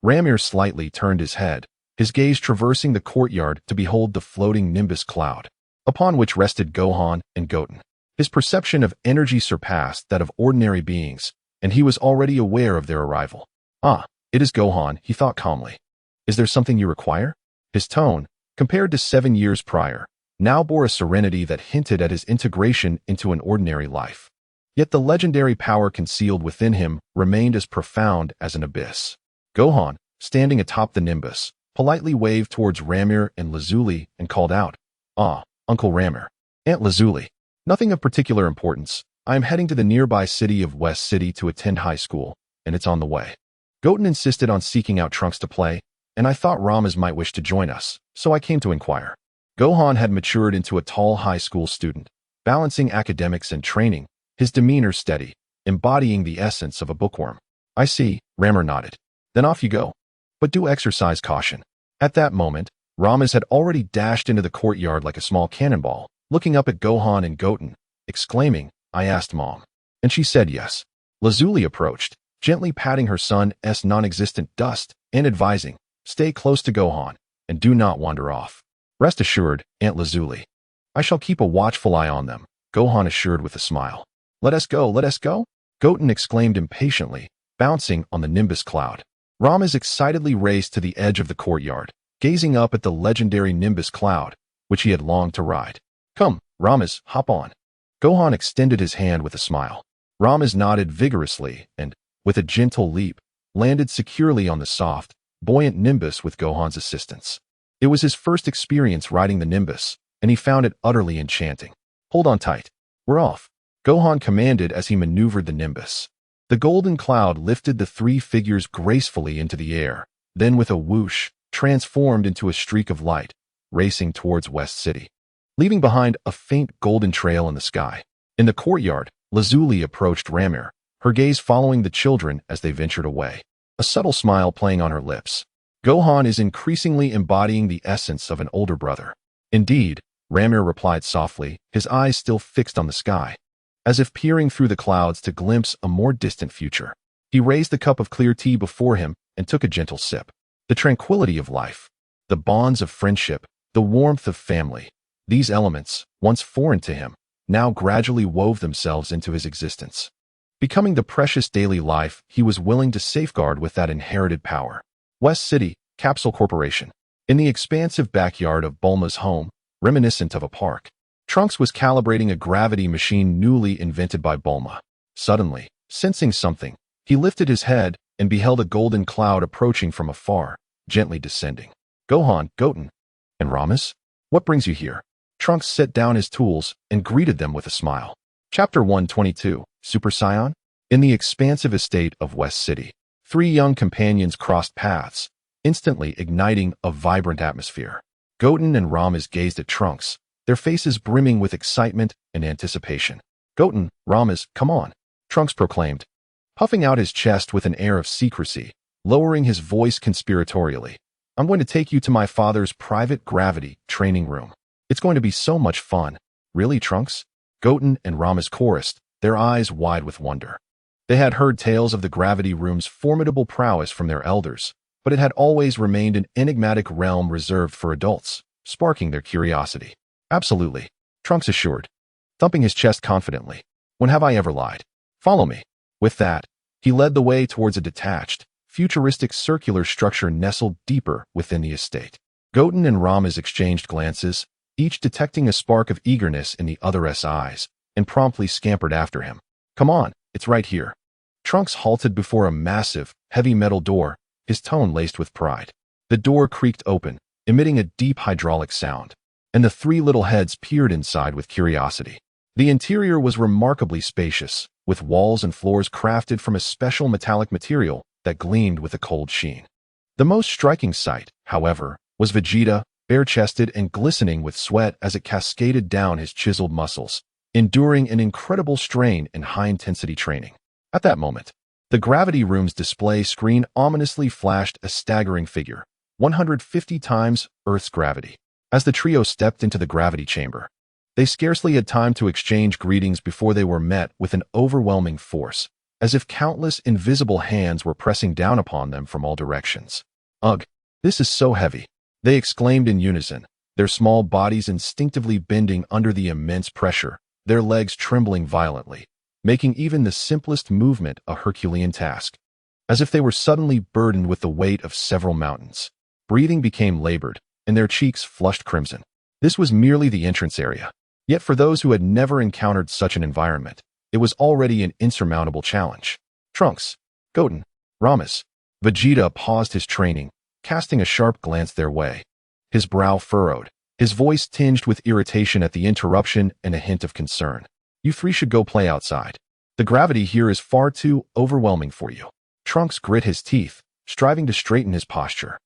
Ramir slightly turned his head, his gaze traversing the courtyard to behold the floating nimbus cloud, upon which rested Gohan and Goten. His perception of energy surpassed that of ordinary beings, and he was already aware of their arrival. "Ah, it is Gohan," he thought calmly. "Is there something you require?" His tone, compared to 7 years prior, now bore a serenity that hinted at his integration into an ordinary life. Yet the legendary power concealed within him remained as profound as an abyss. Gohan, standing atop the nimbus, politely waved towards Ramir and Lazuli and called out, "Ah, Uncle Ramir." "Aunt Lazuli, nothing of particular importance. I am heading to the nearby city of West City to attend high school, and it's on the way." Goten insisted on seeking out Trunks to play, and I thought Ramas might wish to join us, so I came to inquire. Gohan had matured into a tall high school student, balancing academics and training, his demeanor steady, embodying the essence of a bookworm. "I see," Ramir nodded. "Then off you go. But do exercise caution." At that moment, Ramas had already dashed into the courtyard like a small cannonball, looking up at Gohan and Goten, exclaiming, "I asked Mom, and she said yes." Lazuli approached, gently patting her son's non-existent dust and advising, "Stay close to Gohan, and do not wander off." "Rest assured, Aunt Lazuli. I shall keep a watchful eye on them," Gohan assured with a smile. "Let us go, let us go!" Goten exclaimed impatiently, bouncing on the Nimbus cloud. Ramos excitedly raced to the edge of the courtyard, gazing up at the legendary Nimbus cloud, which he had longed to ride. "Come, Ramos, hop on." Gohan extended his hand with a smile. Ramos nodded vigorously and, with a gentle leap, landed securely on the soft, buoyant Nimbus with Gohan's assistance. It was his first experience riding the Nimbus, and he found it utterly enchanting. "Hold on tight. We're off," Gohan commanded as he maneuvered the Nimbus. The golden cloud lifted the three figures gracefully into the air, then with a whoosh, transformed into a streak of light, racing towards West City, leaving behind a faint golden trail in the sky. In the courtyard, Lazuli approached Ramir, her gaze following the children as they ventured away, a subtle smile playing on her lips. Gohan is increasingly embodying the essence of an older brother. "Indeed," Ramir replied softly, his eyes still fixed on the sky, as if peering through the clouds to glimpse a more distant future. He raised the cup of clear tea before him and took a gentle sip. The tranquility of life, the bonds of friendship, the warmth of family, these elements, once foreign to him, now gradually wove themselves into his existence, becoming the precious daily life he was willing to safeguard with that inherited power. West City, Capsule Corporation. In the expansive backyard of Bulma's home, reminiscent of a park, Trunks was calibrating a gravity machine newly invented by Bulma. Suddenly, sensing something, he lifted his head and beheld a golden cloud approaching from afar, gently descending. "Gohan, Goten, and Ramos? What brings you here?" Trunks set down his tools and greeted them with a smile. Chapter 122, Super Saiyan? In the expansive estate of West City, three young companions crossed paths, instantly igniting a vibrant atmosphere. Goten and Ramos gazed at Trunks, their faces brimming with excitement and anticipation. "Goten, Ramos, come on," Trunks proclaimed, puffing out his chest with an air of secrecy, lowering his voice conspiratorially. "I'm going to take you to my father's private gravity training room. It's going to be so much fun." "Really, Trunks?" Goten and Ramos chorused, their eyes wide with wonder. They had heard tales of the gravity room's formidable prowess from their elders, but it had always remained an enigmatic realm reserved for adults, sparking their curiosity. "Absolutely," Trunks assured, thumping his chest confidently. "When have I ever lied? Follow me." With that, he led the way towards a detached, futuristic circular structure nestled deeper within the estate. Goten and Ramos exchanged glances, each detecting a spark of eagerness in the other's eyes, and promptly scampered after him. "Come on, it's right here." Trunks halted before a massive, heavy metal door, his tone laced with pride. The door creaked open, emitting a deep hydraulic sound, and the three little heads peered inside with curiosity. The interior was remarkably spacious, with walls and floors crafted from a special metallic material that gleamed with a cold sheen. The most striking sight, however, was Vegeta, bare-chested and glistening with sweat as it cascaded down his chiseled muscles, enduring an incredible strain in high-intensity training. At that moment, the gravity room's display screen ominously flashed a staggering figure, 150 times Earth's gravity. As the trio stepped into the gravity chamber, they scarcely had time to exchange greetings before they were met with an overwhelming force, as if countless invisible hands were pressing down upon them from all directions. "Ugh, this is so heavy," they exclaimed in unison, their small bodies instinctively bending under the immense pressure, their legs trembling violently, making even the simplest movement a Herculean task, as if they were suddenly burdened with the weight of several mountains. Breathing became labored, and their cheeks flushed crimson. This was merely the entrance area. Yet for those who had never encountered such an environment, it was already an insurmountable challenge. "Trunks, Goten, Ramos." Vegeta paused his training, casting a sharp glance their way. His brow furrowed, his voice tinged with irritation at the interruption and a hint of concern. "You three should go play outside. The gravity here is far too overwhelming for you." Trunks grit his teeth, striving to straighten his posture.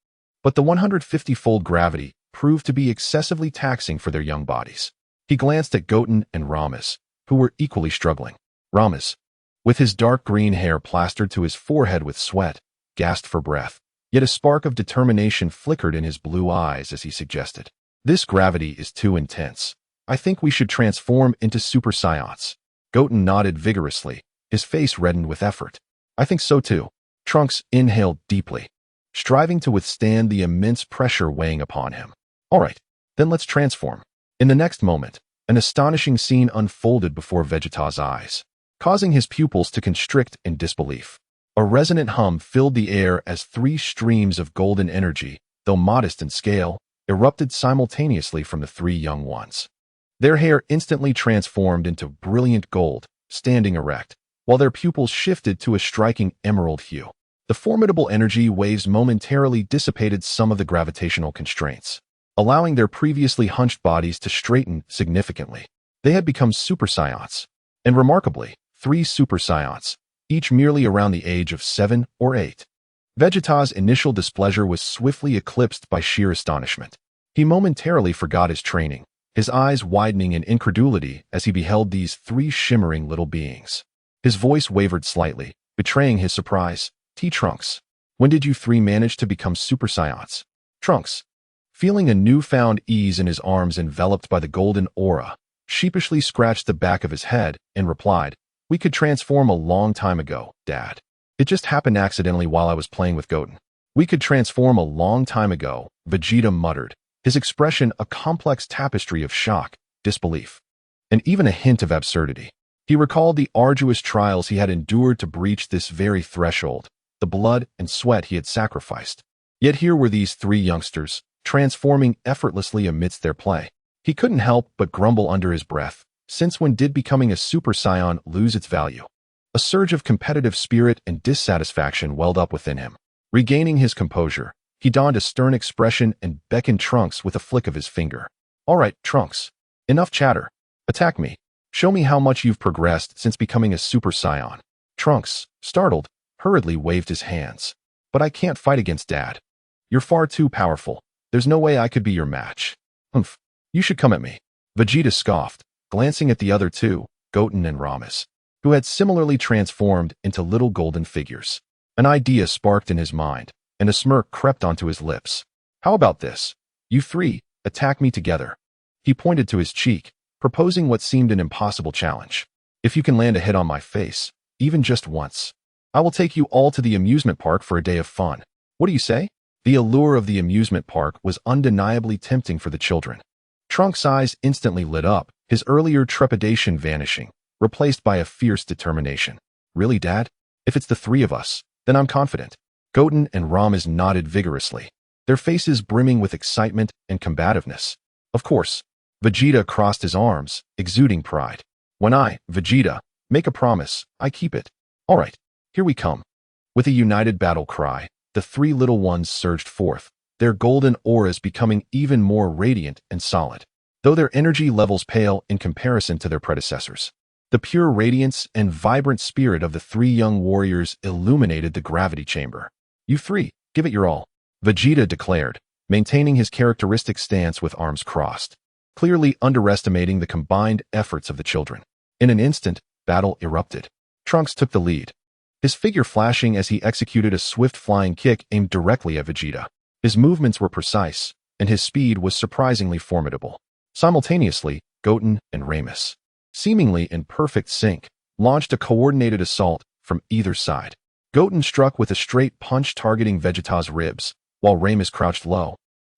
But the 150-fold gravity proved to be excessively taxing for their young bodies. He glanced at Goten and Ramos, who were equally struggling. Ramos, with his dark green hair plastered to his forehead with sweat, gasped for breath, yet a spark of determination flickered in his blue eyes as he suggested, "This gravity is too intense. I think we should transform into Super Saiyans. Goten nodded vigorously, his face reddened with effort. I think so too. Trunks inhaled deeply, striving to withstand the immense pressure weighing upon him. All right, then let's transform. In the next moment, an astonishing scene unfolded before Vegeta's eyes, causing his pupils to constrict in disbelief. A resonant hum filled the air as three streams of golden energy, though modest in scale, erupted simultaneously from the three young ones. Their hair instantly transformed into brilliant gold, standing erect, while their pupils shifted to a striking emerald hue. The formidable energy waves momentarily dissipated some of the gravitational constraints, allowing their previously hunched bodies to straighten significantly. They had become Super Saiyans, and remarkably, 3 Super Saiyans, each merely around the age of 7 or 8. Vegeta's initial displeasure was swiftly eclipsed by sheer astonishment. He momentarily forgot his training, his eyes widening in incredulity as he beheld these 3 shimmering little beings. His voice wavered slightly, betraying his surprise. Trunks, when did you 3 manage to become Super Saiyans? Trunks, feeling a newfound ease in his arms enveloped by the golden aura, sheepishly scratched the back of his head and replied, "We could transform a long time ago, Dad. It just happened accidentally while I was playing with Goten." "We could transform a long time ago," Vegeta muttered, his expression a complex tapestry of shock, disbelief, and even a hint of absurdity. He recalled the arduous trials he had endured to breach this very threshold, the blood and sweat he had sacrificed. Yet here were these 3 youngsters, transforming effortlessly amidst their play. He couldn't help but grumble under his breath, since when did becoming a Super Saiyan lose its value? A surge of competitive spirit and dissatisfaction welled up within him. Regaining his composure, he donned a stern expression and beckoned Trunks with a flick of his finger. "All right, Trunks. Enough chatter. Attack me. Show me how much you've progressed since becoming a Super Saiyan." Trunks, startled, hurriedly waved his hands. "But I can't fight against Dad. You're far too powerful. There's no way I could be your match." "Humph. You should come at me." Vegeta scoffed, glancing at the other 2, Goten and Ramas, who had similarly transformed into little golden figures. An idea sparked in his mind, and a smirk crept onto his lips. "How about this? You 3, attack me together." He pointed to his cheek, proposing what seemed an impossible challenge. "If you can land a hit on my face, even just once, I will take you all to the amusement park for a day of fun. What do you say?" The allure of the amusement park was undeniably tempting for the children. Trunks' eyes instantly lit up, his earlier trepidation vanishing, replaced by a fierce determination. "Really, Dad? If it's the 3 of us, then I'm confident." Goten and Ramas nodded vigorously, their faces brimming with excitement and combativeness. "Of course." Vegeta crossed his arms, exuding pride. "When I, Vegeta, make a promise, I keep it. All right, here we come." With a united battle cry, the 3 little ones surged forth, their golden auras becoming even more radiant and solid, though their energy levels pale in comparison to their predecessors. The pure radiance and vibrant spirit of the 3 young warriors illuminated the gravity chamber. "You 3, give it your all," Vegeta declared, maintaining his characteristic stance with arms crossed, clearly underestimating the combined efforts of the children. In an instant, battle erupted. Trunks took the lead, his figure flashing as he executed a swift flying kick aimed directly at Vegeta. His movements were precise, and his speed was surprisingly formidable. Simultaneously, Goten and Ramas, seemingly in perfect sync, launched a coordinated assault from either side. Goten struck with a straight punch targeting Vegeta's ribs, while Ramas crouched low,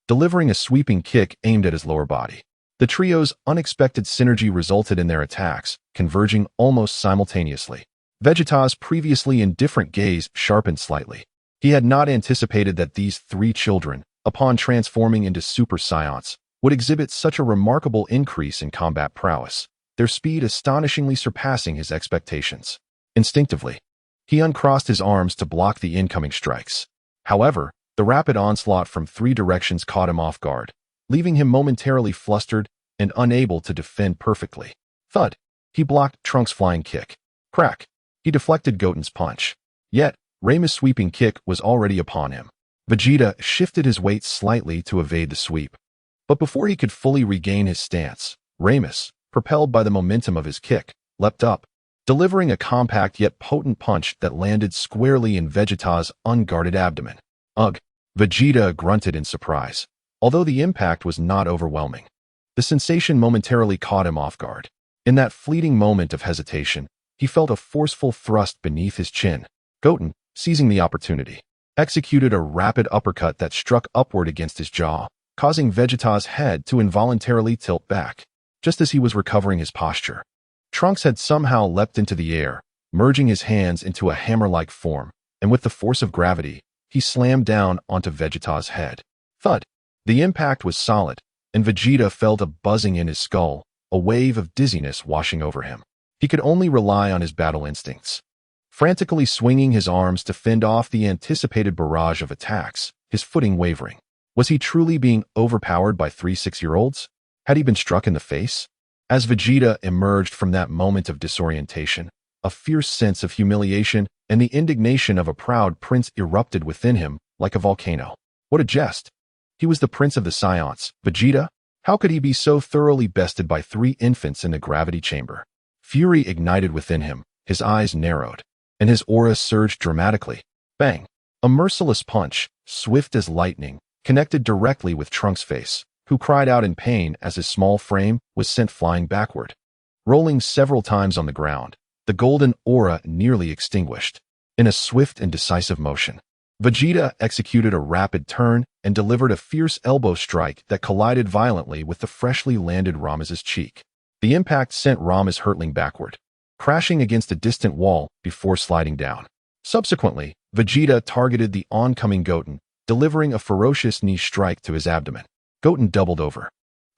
delivering a sweeping kick aimed at his lower body. The trio's unexpected synergy resulted in their attacks, converging almost simultaneously. Vegeta's previously indifferent gaze sharpened slightly. He had not anticipated that these 3 children, upon transforming into Super Saiyans, would exhibit such a remarkable increase in combat prowess, their speed astonishingly surpassing his expectations. Instinctively, he uncrossed his arms to block the incoming strikes. However, the rapid onslaught from 3 directions caught him off guard, leaving him momentarily flustered and unable to defend perfectly. Thud! He blocked Trunks' flying kick. Crack! He deflected Goten's punch. Yet, Ramas' sweeping kick was already upon him. Vegeta shifted his weight slightly to evade the sweep. But before he could fully regain his stance, Ramas, propelled by the momentum of his kick, leapt up, delivering a compact yet potent punch that landed squarely in Vegeta's unguarded abdomen. Ugh! Vegeta grunted in surprise, although the impact was not overwhelming. The sensation momentarily caught him off guard. In that fleeting moment of hesitation, he felt a forceful thrust beneath his chin. Goten, seizing the opportunity, executed a rapid uppercut that struck upward against his jaw, causing Vegeta's head to involuntarily tilt back. Just as he was recovering his posture, Trunks had somehow leapt into the air, merging his hands into a hammer-like form, and with the force of gravity, he slammed down onto Vegeta's head. Thud! The impact was solid, and Vegeta felt a buzzing in his skull, a wave of dizziness washing over him. He could only rely on his battle instincts. Frantically swinging his arms to fend off the anticipated barrage of attacks, his footing wavering. Was he truly being overpowered by 3 6-year-olds? Had he been struck in the face? As Vegeta emerged from that moment of disorientation, a fierce sense of humiliation and the indignation of a proud prince erupted within him like a volcano. What a jest! He was the prince of the Saiyans, Vegeta. How could he be so thoroughly bested by 3 infants in the gravity chamber? Fury ignited within him, his eyes narrowed, and his aura surged dramatically. Bang! A merciless punch, swift as lightning, connected directly with Trunks' face, who cried out in pain as his small frame was sent flying backward. Rolling several times on the ground, the golden aura nearly extinguished. In a swift and decisive motion, Vegeta executed a rapid turn and delivered a fierce elbow strike that collided violently with the freshly landed Rames's cheek. The impact sent Rames hurtling backward, crashing against a distant wall before sliding down. Subsequently, Vegeta targeted the oncoming Goten, delivering a ferocious knee strike to his abdomen. Goten doubled over,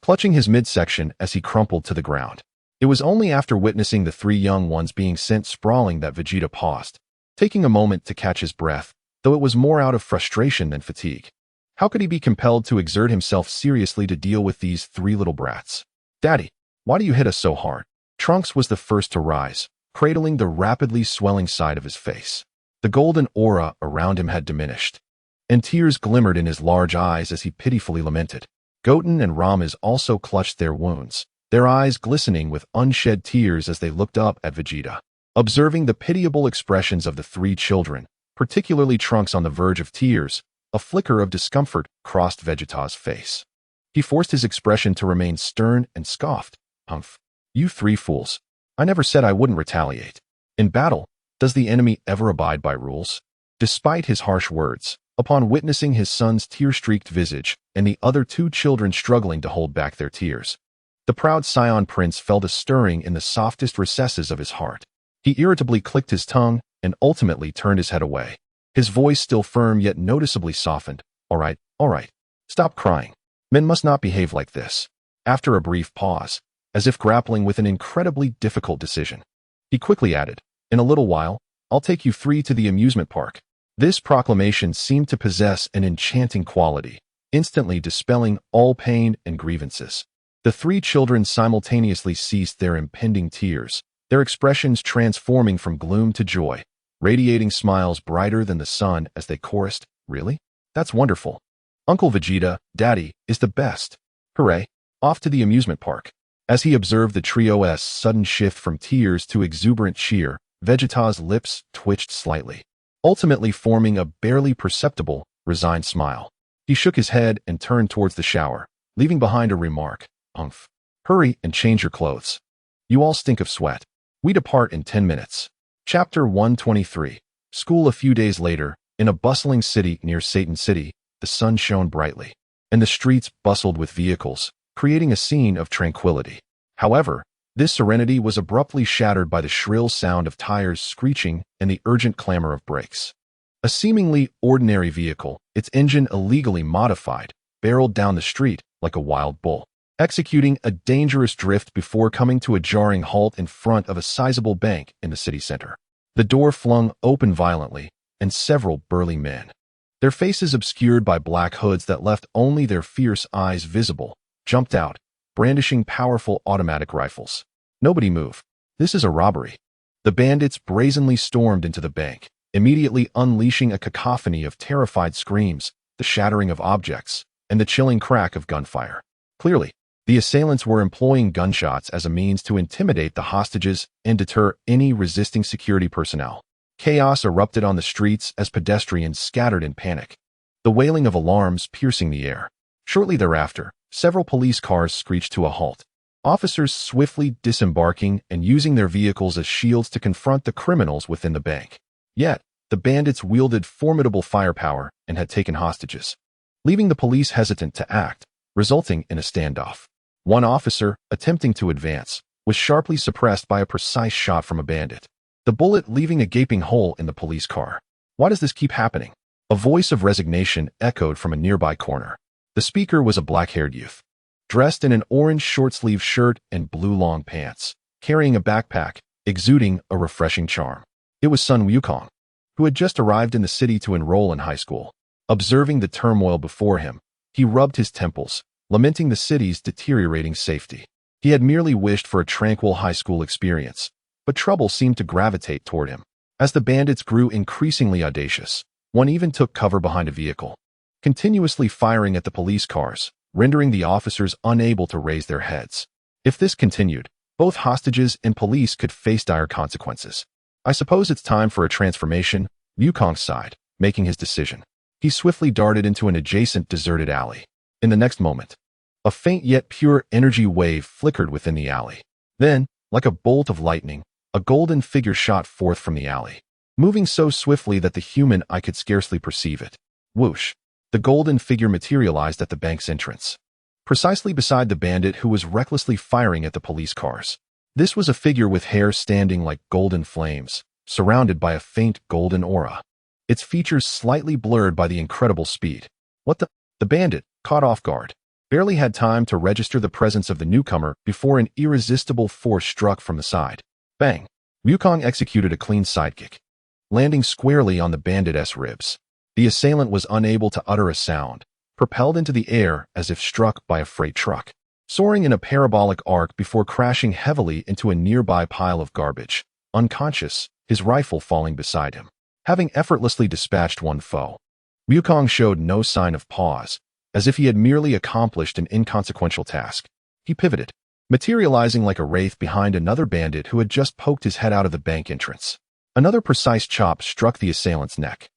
clutching his midsection as he crumpled to the ground. It was only after witnessing the 3 young ones being sent sprawling that Vegeta paused, taking a moment to catch his breath, though it was more out of frustration than fatigue. How could he be compelled to exert himself seriously to deal with these 3 little brats? Daddy, why do you hit us so hard? Trunks was the first to rise, cradling the rapidly swelling side of his face. The golden aura around him had diminished, and tears glimmered in his large eyes as he pitifully lamented. Goten and Rames also clutched their wounds, their eyes glistening with unshed tears as they looked up at Vegeta. Observing the pitiable expressions of the 3 children, particularly Trunks on the verge of tears, a flicker of discomfort crossed Vegeta's face. He forced his expression to remain stern and scoffed. Humph. You 3 fools. I never said I wouldn't retaliate. In battle, does the enemy ever abide by rules? Despite his harsh words, upon witnessing his son's tear-streaked visage and the other 2 children struggling to hold back their tears, the proud Saiyan prince felt a stirring in the softest recesses of his heart. He irritably clicked his tongue and ultimately turned his head away. His voice still firm yet noticeably softened. All right. Stop crying. Men must not behave like this. After a brief pause, as if grappling with an incredibly difficult decision, he quickly added, in a little while, I'll take you 3 to the amusement park. This proclamation seemed to possess an enchanting quality, instantly dispelling all pain and grievances. The 3 children simultaneously ceased their impending tears, their expressions transforming from gloom to joy, radiating smiles brighter than the sun as they chorused, Really? That's wonderful. Uncle Vegeta, Daddy, is the best. Hooray. Off to the amusement park. As he observed the trio's sudden shift from tears to exuberant cheer, Vegeta's lips twitched slightly, ultimately forming a barely perceptible, resigned smile. He shook his head and turned towards the shower, leaving behind a remark. Humph. Hurry and change your clothes. You all stink of sweat. We depart in 10 minutes. Chapter 123. School. A few days later, in a bustling city near Satan City, the sun shone brightly, and the streets bustled with vehicles, creating a scene of tranquility. However, this serenity was abruptly shattered by the shrill sound of tires screeching and the urgent clamor of brakes. A seemingly ordinary vehicle, its engine illegally modified, barreled down the street like a wild bull, executing a dangerous drift before coming to a jarring halt in front of a sizable bank in the city center. The door flung open violently, and several burly men, their faces obscured by black hoods that left only their fierce eyes visible, jumped out, brandishing powerful automatic rifles. Nobody move. This is a robbery. The bandits brazenly stormed into the bank, immediately unleashing a cacophony of terrified screams, the shattering of objects, and the chilling crack of gunfire. Clearly, the assailants were employing gunshots as a means to intimidate the hostages and deter any resisting security personnel. Chaos erupted on the streets as pedestrians scattered in panic, the wailing of alarms piercing the air. Shortly thereafter, Several police cars screeched to a halt. Officers swiftly disembarking and using their vehicles as shields to confront the criminals within the bank. Yet, the bandits wielded formidable firepower and had taken hostages, leaving the police hesitant to act, resulting in a standoff. One officer, attempting to advance, was sharply suppressed by a precise shot from a bandit, the bullet leaving a gaping hole in the police car. Why does this keep happening? A voice of resignation echoed from a nearby corner. The speaker was a black-haired youth, dressed in an orange short-sleeved shirt and blue long pants, carrying a backpack, exuding a refreshing charm. It was Sun Wukong, who had just arrived in the city to enroll in high school. Observing the turmoil before him, he rubbed his temples, lamenting the city's deteriorating safety. He had merely wished for a tranquil high school experience, but trouble seemed to gravitate toward him. As the bandits grew increasingly audacious, one even took cover behind a vehicle, continuously firing at the police cars, rendering the officers unable to raise their heads. If this continued, both hostages and police could face dire consequences. I suppose it's time for a transformation, Wukong sighed, making his decision. He swiftly darted into an adjacent deserted alley. In the next moment, a faint yet pure energy wave flickered within the alley. Then, like a bolt of lightning, a golden figure shot forth from the alley, moving so swiftly that the human eye could scarcely perceive it. Whoosh! The golden figure materialized at the bank's entrance, precisely beside the bandit who was recklessly firing at the police cars. This was a figure with hair standing like golden flames, surrounded by a faint golden aura, its features slightly blurred by the incredible speed. What the? The bandit, caught off guard, barely had time to register the presence of the newcomer before an irresistible force struck from the side. Bang! Wukong executed a clean sidekick, landing squarely on the bandit's ribs. The assailant was unable to utter a sound, propelled into the air as if struck by a freight truck, soaring in a parabolic arc before crashing heavily into a nearby pile of garbage, unconscious, his rifle falling beside him. Having effortlessly dispatched one foe, Wukong showed no sign of pause, as if he had merely accomplished an inconsequential task. He pivoted, materializing like a wraith behind another bandit who had just poked his head out of the bank entrance. Another precise chop struck the assailant's neck.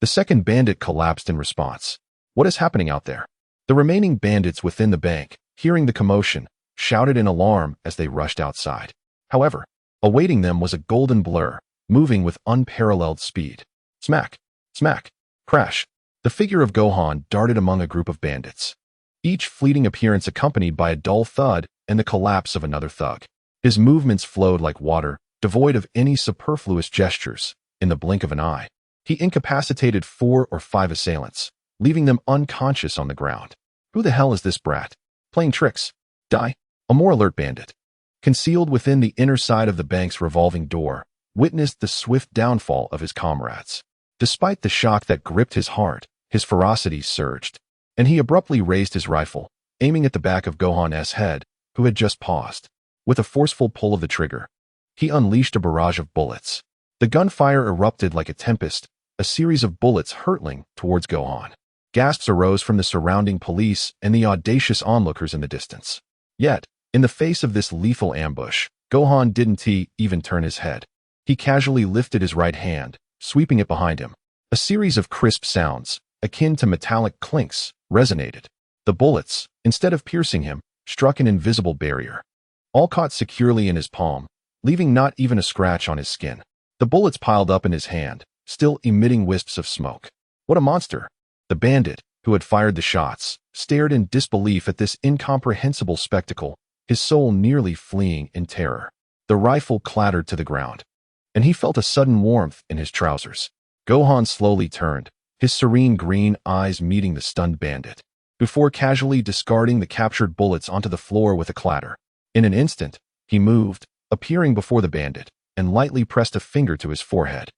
The second bandit collapsed in response. What is happening out there? The remaining bandits within the bank, hearing the commotion, shouted in alarm as they rushed outside. However, awaiting them was a golden blur, moving with unparalleled speed. Smack! Smack! Crash! The figure of Gohan darted among a group of bandits, each fleeting appearance accompanied by a dull thud and the collapse of another thug. His movements flowed like water, devoid of any superfluous gestures. In the blink of an eye, he incapacitated 4 or 5 assailants, leaving them unconscious on the ground. Who the hell is this brat? Playing tricks? Die! A more alert bandit, concealed within the inner side of the bank's revolving door, witnessed the swift downfall of his comrades. Despite the shock that gripped his heart, his ferocity surged, and he abruptly raised his rifle, aiming at the back of Gohan's head, who had just paused. With a forceful pull of the trigger, he unleashed a barrage of bullets. The gunfire erupted like a tempest, a series of bullets hurtling towards Gohan. Gasps arose from the surrounding police and the audacious onlookers in the distance. Yet, in the face of this lethal ambush, Gohan didn't even turn his head. He casually lifted his right hand, sweeping it behind him. A series of crisp sounds, akin to metallic clinks, resonated. The bullets, instead of piercing him, struck an invisible barrier, all caught securely in his palm, leaving not even a scratch on his skin. The bullets piled up in his hand, still emitting wisps of smoke. What a monster! The bandit, who had fired the shots, stared in disbelief at this incomprehensible spectacle, his soul nearly fleeing in terror. The rifle clattered to the ground, and he felt a sudden warmth in his trousers. Gohan slowly turned, his serene green eyes meeting the stunned bandit, before casually discarding the captured bullets onto the floor with a clatter. In an instant, he moved, appearing before the bandit, and lightly pressed a finger to his forehead.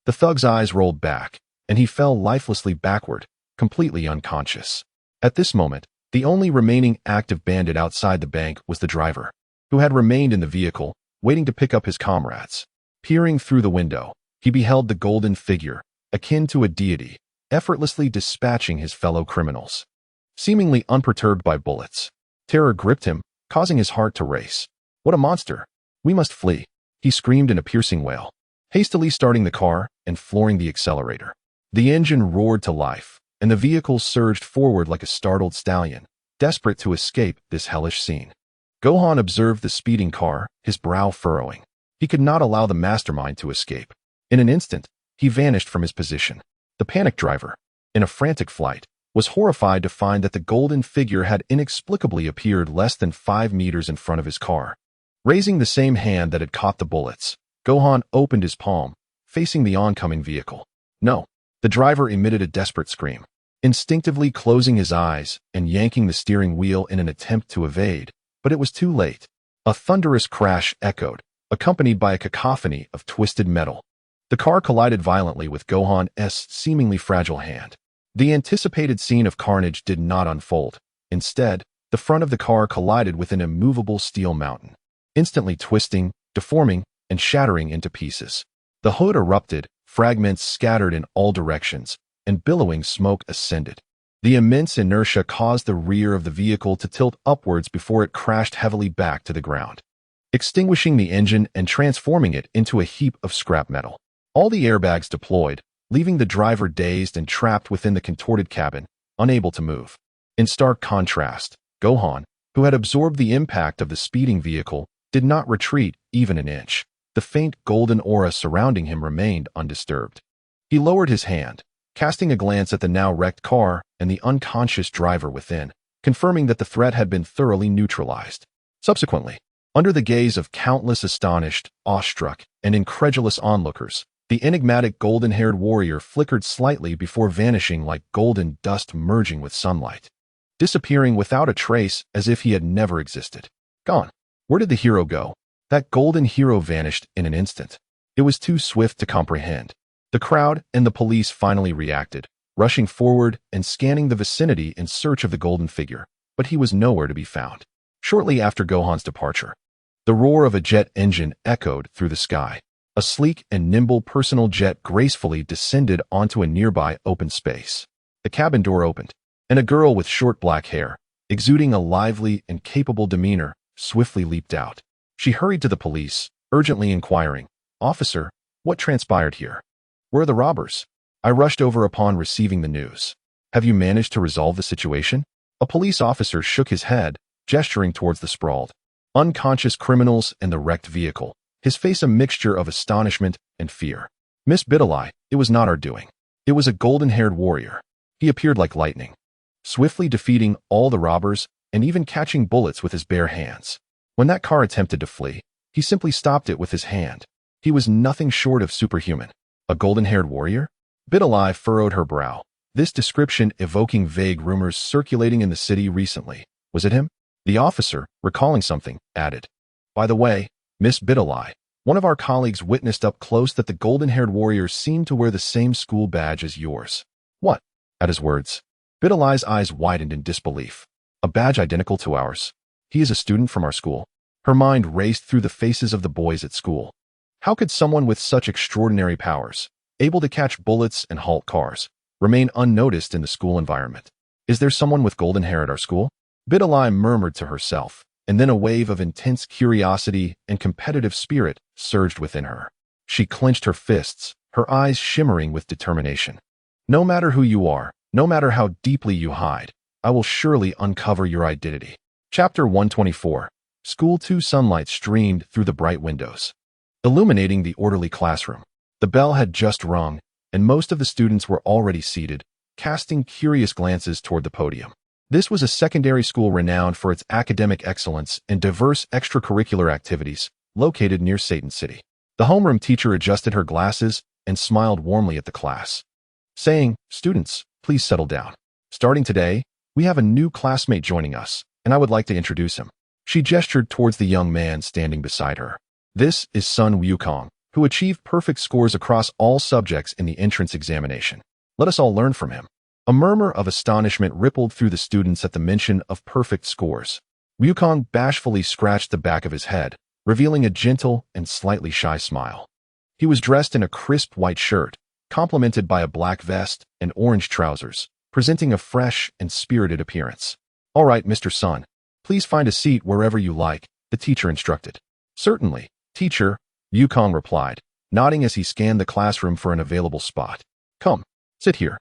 The thug's eyes rolled back, and he fell lifelessly backward, completely unconscious. At this moment, the only remaining active bandit outside the bank was the driver, who had remained in the vehicle, waiting to pick up his comrades. Peering through the window, he beheld the golden figure, akin to a deity, effortlessly dispatching his fellow criminals. Seemingly unperturbed by bullets, terror gripped him, causing his heart to race. What a monster! We must flee, he screamed in a piercing wail, hastily starting the car and flooring the accelerator. The engine roared to life, and the vehicle surged forward like a startled stallion, desperate to escape this hellish scene. Gohan observed the speeding car, his brow furrowing. He could not allow the mastermind to escape. In an instant, he vanished from his position. The panic driver, in a frantic flight, was horrified to find that the golden figure had inexplicably appeared less than 5 meters in front of his car. Raising the same hand that had caught the bullets, Gohan opened his palm, facing the oncoming vehicle. No. The driver emitted a desperate scream. Instinctively closing his eyes and yanking the steering wheel in an attempt to evade, but it was too late. A thunderous crash echoed, accompanied by a cacophony of twisted metal. The car collided violently with Gohan's seemingly fragile hand. The anticipated scene of carnage did not unfold. Instead, the front of the car collided with an immovable steel mountain, instantly twisting, deforming, and shattering into pieces. The hood erupted, fragments scattered in all directions, and billowing smoke ascended. The immense inertia caused the rear of the vehicle to tilt upwards before it crashed heavily back to the ground, extinguishing the engine and transforming it into a heap of scrap metal. All the airbags deployed, leaving the driver dazed and trapped within the contorted cabin, unable to move. In stark contrast, Gohan, who had absorbed the impact of the speeding vehicle, did not retreat even an inch. The faint golden aura surrounding him remained undisturbed. He lowered his hand, casting a glance at the now wrecked car and the unconscious driver within, confirming that the threat had been thoroughly neutralized. Subsequently, under the gaze of countless astonished, awestruck, and incredulous onlookers, the enigmatic golden-haired warrior flickered slightly before vanishing like golden dust merging with sunlight, disappearing without a trace as if he had never existed. Gone. Where did the hero go? That golden hero vanished in an instant. It was too swift to comprehend. The crowd and the police finally reacted, rushing forward and scanning the vicinity in search of the golden figure, but he was nowhere to be found. Shortly after Gohan's departure, the roar of a jet engine echoed through the sky. A sleek and nimble personal jet gracefully descended onto a nearby open space. The cabin door opened, and a girl with short black hair, exuding a lively and capable demeanor, swiftly leaped out. She hurried to the police, urgently inquiring, "Officer, what transpired here? Where are the robbers?" I rushed over upon receiving the news. "Have you managed to resolve the situation?" A police officer shook his head, gesturing towards the sprawled, unconscious criminals and the wrecked vehicle, his face a mixture of astonishment and fear. "Miss Bidalai, it was not our doing. It was a golden-haired warrior. He appeared like lightning, swiftly defeating all the robbers and even catching bullets with his bare hands. When that car attempted to flee, he simply stopped it with his hand. He was nothing short of superhuman." "A golden-haired warrior?" Bidalai furrowed her brow, this description evoking vague rumors circulating in the city recently. "Was it him?" The officer, recalling something, added, "By the way, Miss Bidalai, one of our colleagues witnessed up close that the golden-haired warrior seemed to wear the same school badge as yours." "What?" At his words, Bidalai's eyes widened in disbelief. "A badge identical to ours. He is a student from our school." Her mind raced through the faces of the boys at school. How could someone with such extraordinary powers, able to catch bullets and halt cars, remain unnoticed in the school environment? "Is there someone with golden hair at our school?" Bidalai murmured to herself, and then a wave of intense curiosity and competitive spirit surged within her. She clenched her fists, her eyes shimmering with determination. "No matter who you are, no matter how deeply you hide, I will surely uncover your identity." Chapter 124. School 2 sunlight streamed through the bright windows, illuminating the orderly classroom. The bell had just rung, and most of the students were already seated, casting curious glances toward the podium. This was a secondary school renowned for its academic excellence and diverse extracurricular activities, located near Satan City. The homeroom teacher adjusted her glasses and smiled warmly at the class, saying, "Students, please settle down. Starting today, we have a new classmate joining us, and I would like to introduce him." She gestured towards the young man standing beside her. "This is Sun Wukong, who achieved perfect scores across all subjects in the entrance examination. Let us all learn from him." A murmur of astonishment rippled through the students at the mention of perfect scores. Wukong bashfully scratched the back of his head, revealing a gentle and slightly shy smile. He was dressed in a crisp white shirt, complemented by a black vest and orange trousers, presenting a fresh and spirited appearance. "All right, Mr. Sun, please find a seat wherever you like," the teacher instructed. "Certainly, teacher," Wukong replied, nodding as he scanned the classroom for an available spot. "Come, sit here."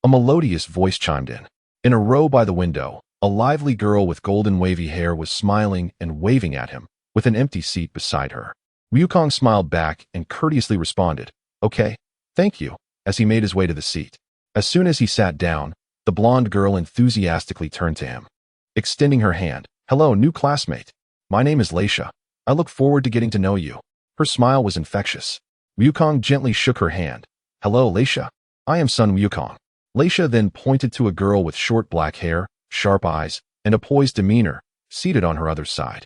A melodious voice chimed in. In a row by the window, A lively girl with golden wavy hair was smiling and waving at him, with an empty seat beside her. Wukong smiled back and courteously responded, "Okay, thank you," as he made his way to the seat. As soon as he sat down, the blonde girl enthusiastically turned to him, extending her hand. "Hello, new classmate. My name is Laika. I look forward to getting to know you." Her smile was infectious. Wukong gently shook her hand. "Hello, Laika. I am Sun Wukong." Laika then pointed to a girl with short black hair, sharp eyes, and a poised demeanor, seated on her other side,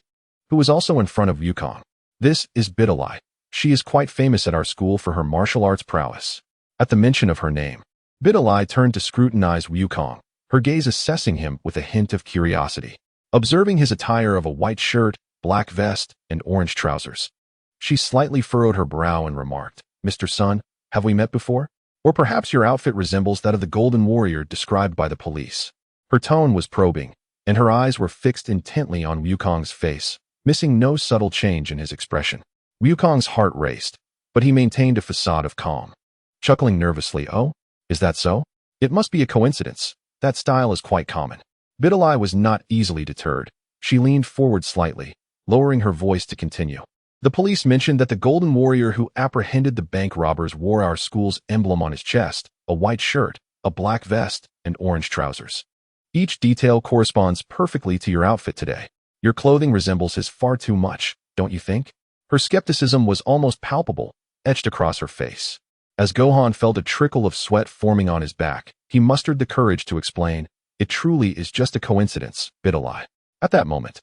who was also in front of Wukong. "This is Bloodline. She is quite famous at our school for her martial arts prowess." At the mention of her name, Bloodline turned to scrutinize Wukong, her gaze assessing him with a hint of curiosity. Observing his attire of a white shirt, black vest, and orange trousers, she slightly furrowed her brow and remarked, "Mr. Sun, have we met before? Or perhaps your outfit resembles that of the Golden Warrior described by the police." Her tone was probing, and her eyes were fixed intently on Wukong's face, missing no subtle change in his expression. Wukong's heart raced, but he maintained a facade of calm. Chuckling nervously, "Oh, is that so? It must be a coincidence. That style is quite common." Bloodline was not easily deterred. She leaned forward slightly, lowering her voice to continue. "The police mentioned that the Golden Warrior who apprehended the bank robbers wore our school's emblem on his chest, a white shirt, a black vest, and orange trousers. Each detail corresponds perfectly to your outfit today. Your clothing resembles his far too much, don't you think?" Her skepticism was almost palpable, etched across her face. As Gohan felt a trickle of sweat forming on his back, he mustered the courage to explain, "It truly is just a coincidence, Bloodline." At that moment,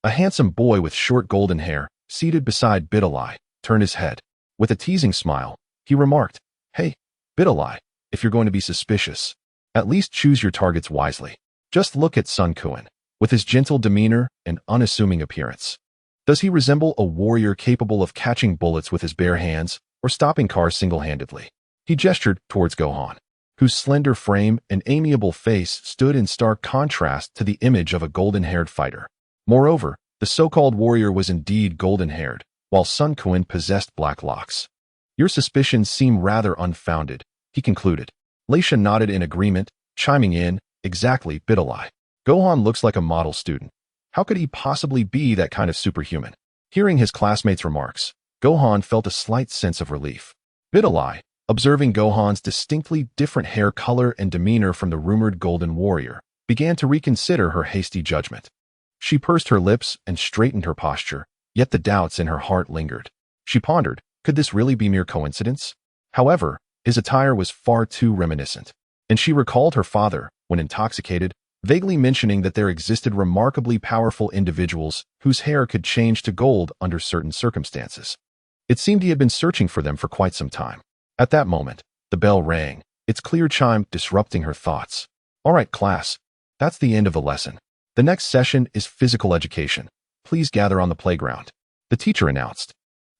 a handsome boy with short golden hair, seated beside Bloodline, turned his head. With a teasing smile, he remarked, "Hey, Bloodline, if you're going to be suspicious, at least choose your targets wisely. Just look at Sun Quan, with his gentle demeanor and unassuming appearance. Does he resemble a warrior capable of catching bullets with his bare hands or stopping cars single-handedly?" He gestured towards Gohan, whose slender frame and amiable face stood in stark contrast to the image of a golden-haired fighter. Moreover, the so-called warrior was indeed golden-haired, while Sun Quan possessed black locks. "Your suspicions seem rather unfounded," he concluded. Laika nodded in agreement, chiming in, "Exactly, Bloodline. Gohan looks like a model student. How could he possibly be that kind of superhuman?" Hearing his classmates' remarks, Gohan felt a slight sense of relief. Bloodline, observing Gohan's distinctly different hair color and demeanor from the rumored Golden Warrior, began to reconsider her hasty judgment. She pursed her lips and straightened her posture, yet the doubts in her heart lingered. She pondered, could this really be mere coincidence? However, his attire was far too reminiscent, and she recalled her father, when intoxicated, vaguely mentioning that there existed remarkably powerful individuals whose hair could change to gold under certain circumstances. It seemed he had been searching for them for quite some time. At that moment, the bell rang, its clear chime disrupting her thoughts. "All right, class, that's the end of the lesson. The next session is physical education. Please gather on the playground," the teacher announced.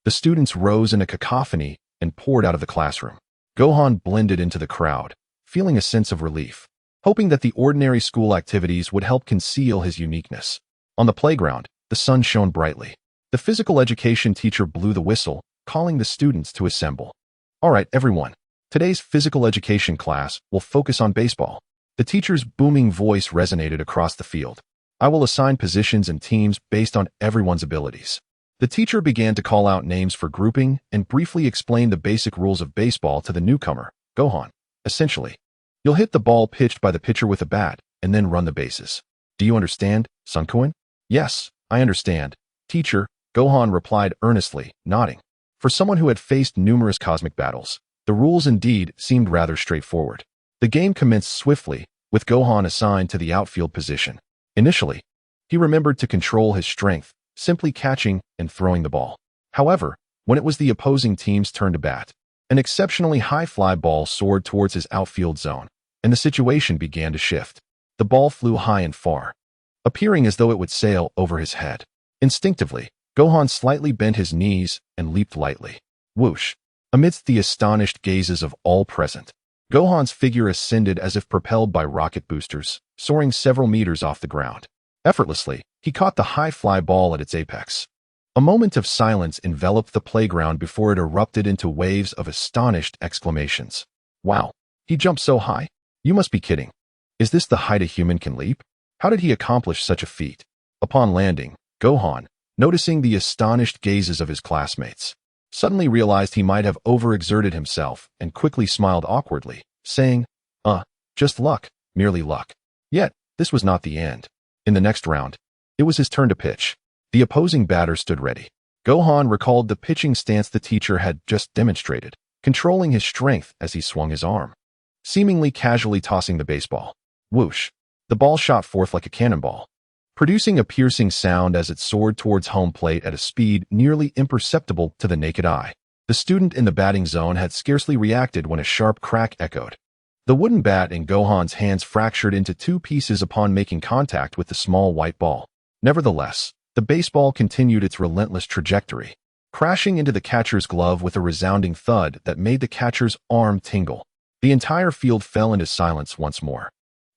The students rose in a cacophony and poured out of the classroom. Gohan blended into the crowd, feeling a sense of relief, hoping that the ordinary school activities would help conceal his uniqueness. On the playground, the sun shone brightly. The physical education teacher blew the whistle, calling the students to assemble. "All right, everyone. Today's physical education class will focus on baseball." The teacher's booming voice resonated across the field. "I will assign positions and teams based on everyone's abilities." The teacher began to call out names for grouping and briefly explain the basic rules of baseball to the newcomer, Gohan. Essentially, you'll hit the ball pitched by the pitcher with a bat and then run the bases. "Do you understand, Sun Quan?" "Yes, I understand, teacher," Gohan replied earnestly, nodding. For someone who had faced numerous cosmic battles, the rules indeed seemed rather straightforward. The game commenced swiftly, with Gohan assigned to the outfield position. Initially, he remembered to control his strength, simply catching and throwing the ball. However, when it was the opposing team's turn to bat, an exceptionally high fly ball soared towards his outfield zone, and the situation began to shift. The ball flew high and far, appearing as though it would sail over his head. Instinctively, Gohan slightly bent his knees and leaped lightly. Whoosh! Amidst the astonished gazes of all present, Gohan's figure ascended as if propelled by rocket boosters, soaring several meters off the ground. Effortlessly, he caught the high fly ball at its apex. A moment of silence enveloped the playground before it erupted into waves of astonished exclamations. "Wow! He jumped so high? You must be kidding. Is this the height a human can leap? How did he accomplish such a feat? Upon landing, Gohan, noticing the astonished gazes of his classmates, suddenly realized he might have overexerted himself and quickly smiled awkwardly, saying, just luck, merely luck. Yet, this was not the end. In the next round, it was his turn to pitch. The opposing batter stood ready. Gohan recalled the pitching stance the teacher had just demonstrated, controlling his strength as he swung his arm, seemingly casually tossing the baseball. Whoosh! The ball shot forth like a cannonball, producing a piercing sound as it soared towards home plate at a speed nearly imperceptible to the naked eye. The student in the batting zone had scarcely reacted when a sharp crack echoed. The wooden bat in Gohan's hands fractured into two pieces upon making contact with the small white ball. Nevertheless, the baseball continued its relentless trajectory, crashing into the catcher's glove with a resounding thud that made the catcher's arm tingle. The entire field fell into silence once more.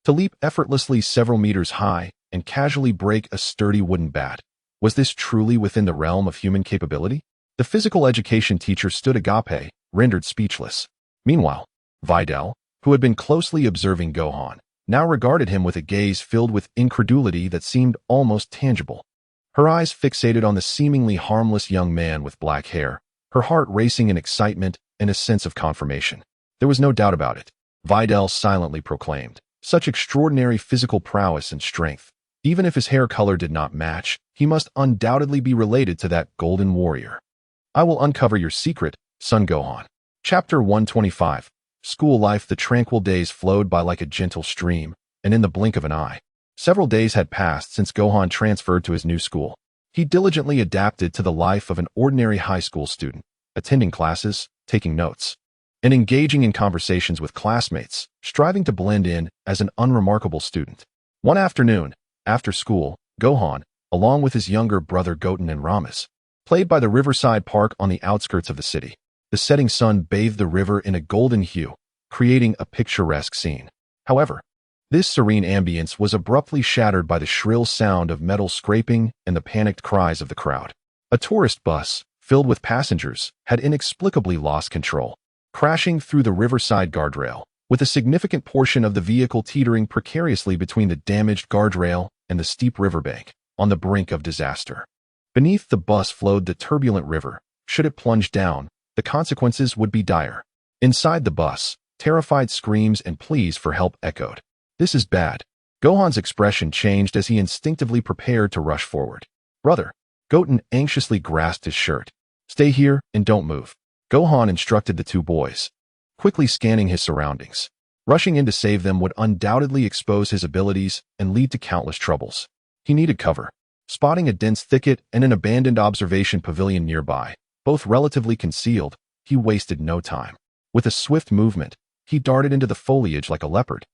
To leap effortlessly several meters high and casually break a sturdy wooden bat, was this truly within the realm of human capability? The physical education teacher stood agape, rendered speechless. Meanwhile, Videl, who had been closely observing Gohan, now regarded him with a gaze filled with incredulity that seemed almost tangible. Her eyes fixated on the seemingly harmless young man with black hair, her heart racing in excitement and a sense of confirmation. There was no doubt about it. Videl silently proclaimed, such extraordinary physical prowess and strength. Even if his hair color did not match, he must undoubtedly be related to that golden warrior. I will uncover your secret, son Gohan. Chapter 125. School life. The tranquil days flowed by like a gentle stream, and in the blink of an eye, several days had passed since Gohan transferred to his new school. He diligently adapted to the life of an ordinary high school student, attending classes, taking notes, and engaging in conversations with classmates, striving to blend in as an unremarkable student. One afternoon, after school, Gohan, along with his younger brother Goten and Ramas, played by the riverside park on the outskirts of the city. The setting sun bathed the river in a golden hue, creating a picturesque scene. However, this serene ambience was abruptly shattered by the shrill sound of metal scraping and the panicked cries of the crowd. A tourist bus, filled with passengers, had inexplicably lost control, crashing through the riverside guardrail, with a significant portion of the vehicle teetering precariously between the damaged guardrail and the steep riverbank, on the brink of disaster. Beneath the bus flowed the turbulent river. Should it plunge down, the consequences would be dire. Inside the bus, terrified screams and pleas for help echoed. This is bad. Gohan's expression changed as he instinctively prepared to rush forward. Brother, Goten anxiously grasped his shirt. Stay here and don't move. Gohan instructed the two boys, quickly scanning his surroundings. Rushing in to save them would undoubtedly expose his abilities and lead to countless troubles. He needed cover. Spotting a dense thicket and an abandoned observation pavilion nearby, both relatively concealed, he wasted no time. With a swift movement, he darted into the foliage like a leopard.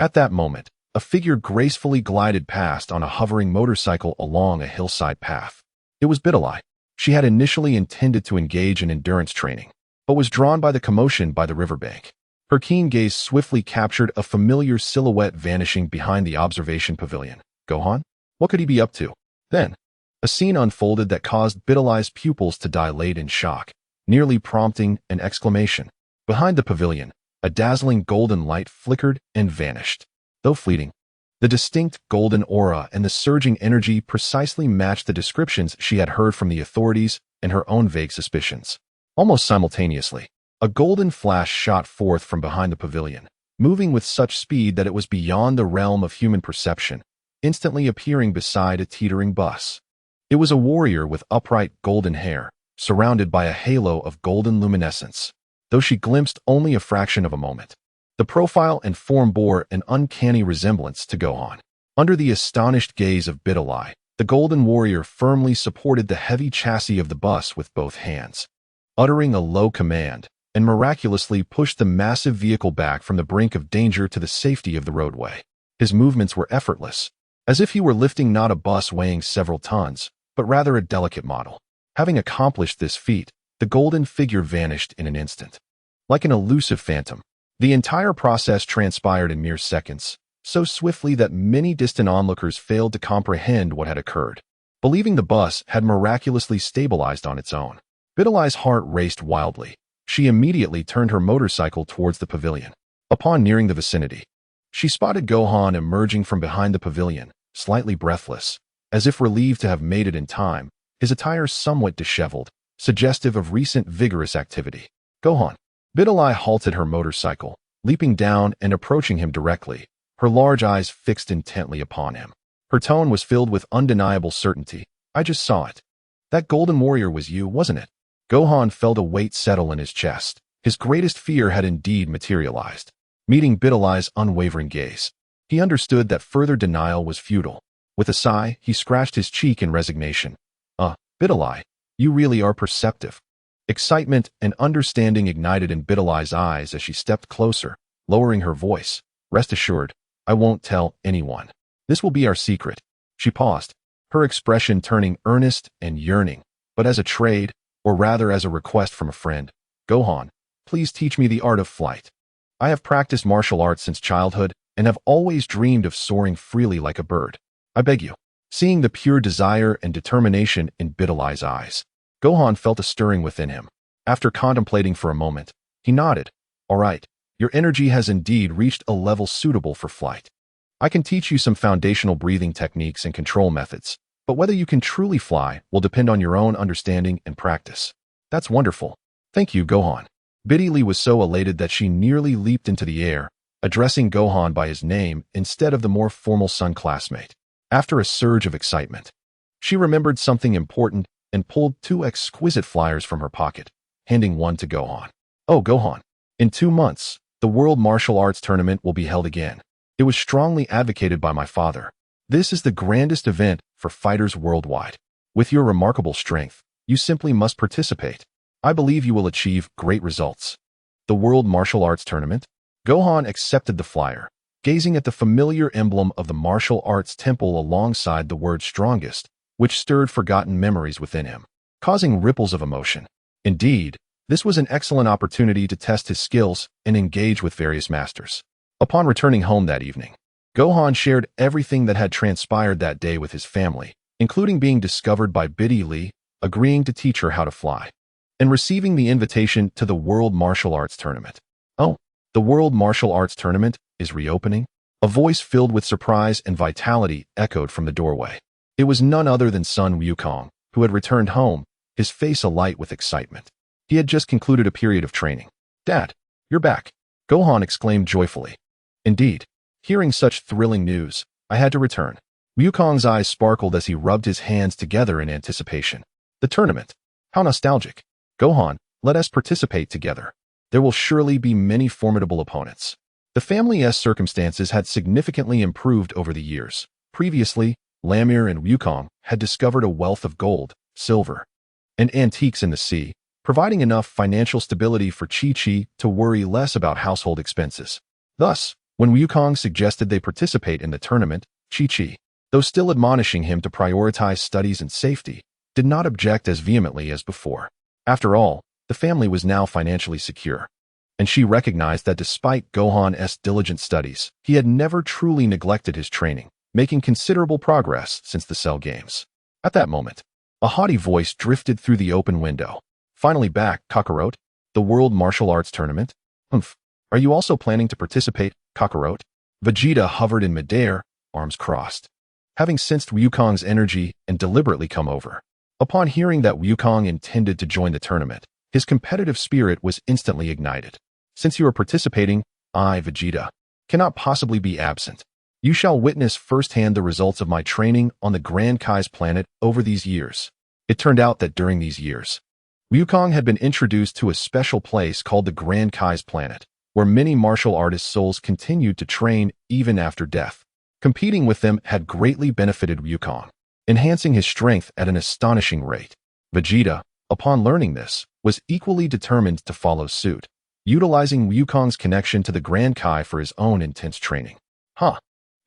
At that moment, a figure gracefully glided past on a hovering motorcycle along a hillside path. It was Bloodline. She had initially intended to engage in endurance training, but was drawn by the commotion by the riverbank. Her keen gaze swiftly captured a familiar silhouette vanishing behind the observation pavilion. Gohan? What could he be up to? Then, a scene unfolded that caused Bloodline's pupils to dilate in shock, nearly prompting an exclamation. Behind the pavilion, a dazzling golden light flickered and vanished. Though fleeting, the distinct golden aura and the surging energy precisely matched the descriptions she had heard from the authorities and her own vague suspicions. Almost simultaneously, a golden flash shot forth from behind the pavilion, moving with such speed that it was beyond the realm of human perception, instantly appearing beside a teetering bus. It was a warrior with upright golden hair, surrounded by a halo of golden luminescence, though she glimpsed only a fraction of a moment. The profile and form bore an uncanny resemblance to Gohan. Under the astonished gaze of Bloodline, the golden warrior firmly supported the heavy chassis of the bus with both hands, uttering a low command, and miraculously pushed the massive vehicle back from the brink of danger to the safety of the roadway. His movements were effortless, as if he were lifting not a bus weighing several tons, but rather a delicate model. Having accomplished this feat, the golden figure vanished in an instant. Like an elusive phantom, the entire process transpired in mere seconds, so swiftly that many distant onlookers failed to comprehend what had occurred, believing the bus had miraculously stabilized on its own. Bloodline's heart raced wildly. She immediately turned her motorcycle towards the pavilion. Upon nearing the vicinity, she spotted Gohan emerging from behind the pavilion, slightly breathless, as if relieved to have made it in time, his attire somewhat disheveled, suggestive of recent vigorous activity. Gohan. Bidalai halted her motorcycle, leaping down and approaching him directly, her large eyes fixed intently upon him. Her tone was filled with undeniable certainty. I just saw it. That golden warrior was you, wasn't it? Gohan felt a weight settle in his chest. His greatest fear had indeed materialized. Meeting Bidalai's unwavering gaze, he understood that further denial was futile. With a sigh, he scratched his cheek in resignation. Bidalai, you really are perceptive. Excitement and understanding ignited in Bidalai's eyes as she stepped closer, lowering her voice. Rest assured, I won't tell anyone. This will be our secret. She paused, her expression turning earnest and yearning. But as a trade, or rather as a request from a friend, Gohan, please teach me the art of flight. I have practiced martial arts since childhood and have always dreamed of soaring freely like a bird. I beg you. Seeing the pure desire and determination in Bidalai's eyes, Gohan felt a stirring within him. After contemplating for a moment, he nodded. All right, your energy has indeed reached a level suitable for flight. I can teach you some foundational breathing techniques and control methods, but whether you can truly fly will depend on your own understanding and practice. That's wonderful. Thank you, Gohan. Biddy was so elated that she nearly leaped into the air, addressing Gohan by his name instead of the more formal son classmate. After a surge of excitement, she remembered something important and pulled 2 exquisite flyers from her pocket, handing one to Gohan. Oh, Gohan. In 2 months, the World Martial Arts Tournament will be held again. It was strongly advocated by my father. This is the grandest event for fighters worldwide. With your remarkable strength, you simply must participate. I believe you will achieve great results. The World Martial Arts Tournament? Gohan accepted the flyer, gazing at the familiar emblem of the martial arts temple alongside the word strongest, which stirred forgotten memories within him, causing ripples of emotion. Indeed, this was an excellent opportunity to test his skills and engage with various masters. Upon returning home that evening, Gohan shared everything that had transpired that day with his family, including being discovered by Biddy, agreeing to teach her how to fly, and receiving the invitation to the World Martial Arts Tournament. Oh, the World Martial Arts Tournament is reopening? A voice filled with surprise and vitality echoed from the doorway. It was none other than son Wukong, who had returned home, his face alight with excitement. He had just concluded a period of training. Dad, you're back, Gohan exclaimed joyfully. Indeed, hearing such thrilling news, I had to return. Wukong's eyes sparkled as he rubbed his hands together in anticipation. The tournament. How nostalgic. Gohan, let us participate together. There will surely be many formidable opponents. The family's circumstances had significantly improved over the years. Previously, Lamir and Wukong had discovered a wealth of gold, silver, and antiques in the sea, providing enough financial stability for Chi-Chi to worry less about household expenses. Thus, when Wukong suggested they participate in the tournament, Chi-Chi, though still admonishing him to prioritize studies and safety, did not object as vehemently as before. After all, the family was now financially secure, and she recognized that despite Gohan's diligent studies, he had never truly neglected his training, making considerable progress since the Cell Games. At that moment, a haughty voice drifted through the open window. Finally back, Kakarot? The World Martial Arts Tournament? Humph. Are you also planning to participate, Kakarot? Vegeta hovered in midair, arms crossed, having sensed Wukong's energy and deliberately come over. Upon hearing that Wukong intended to join the tournament, his competitive spirit was instantly ignited. Since you are participating, I, Vegeta, cannot possibly be absent. You shall witness firsthand the results of my training on the Grand Kai's planet over these years. It turned out that during these years, Wukong had been introduced to a special place called the Grand Kai's planet, where many martial artist souls continued to train even after death. Competing with them had greatly benefited Wukong, enhancing his strength at an astonishing rate. Vegeta, upon learning this, was equally determined to follow suit, utilizing Wukong's connection to the Grand Kai for his own intense training.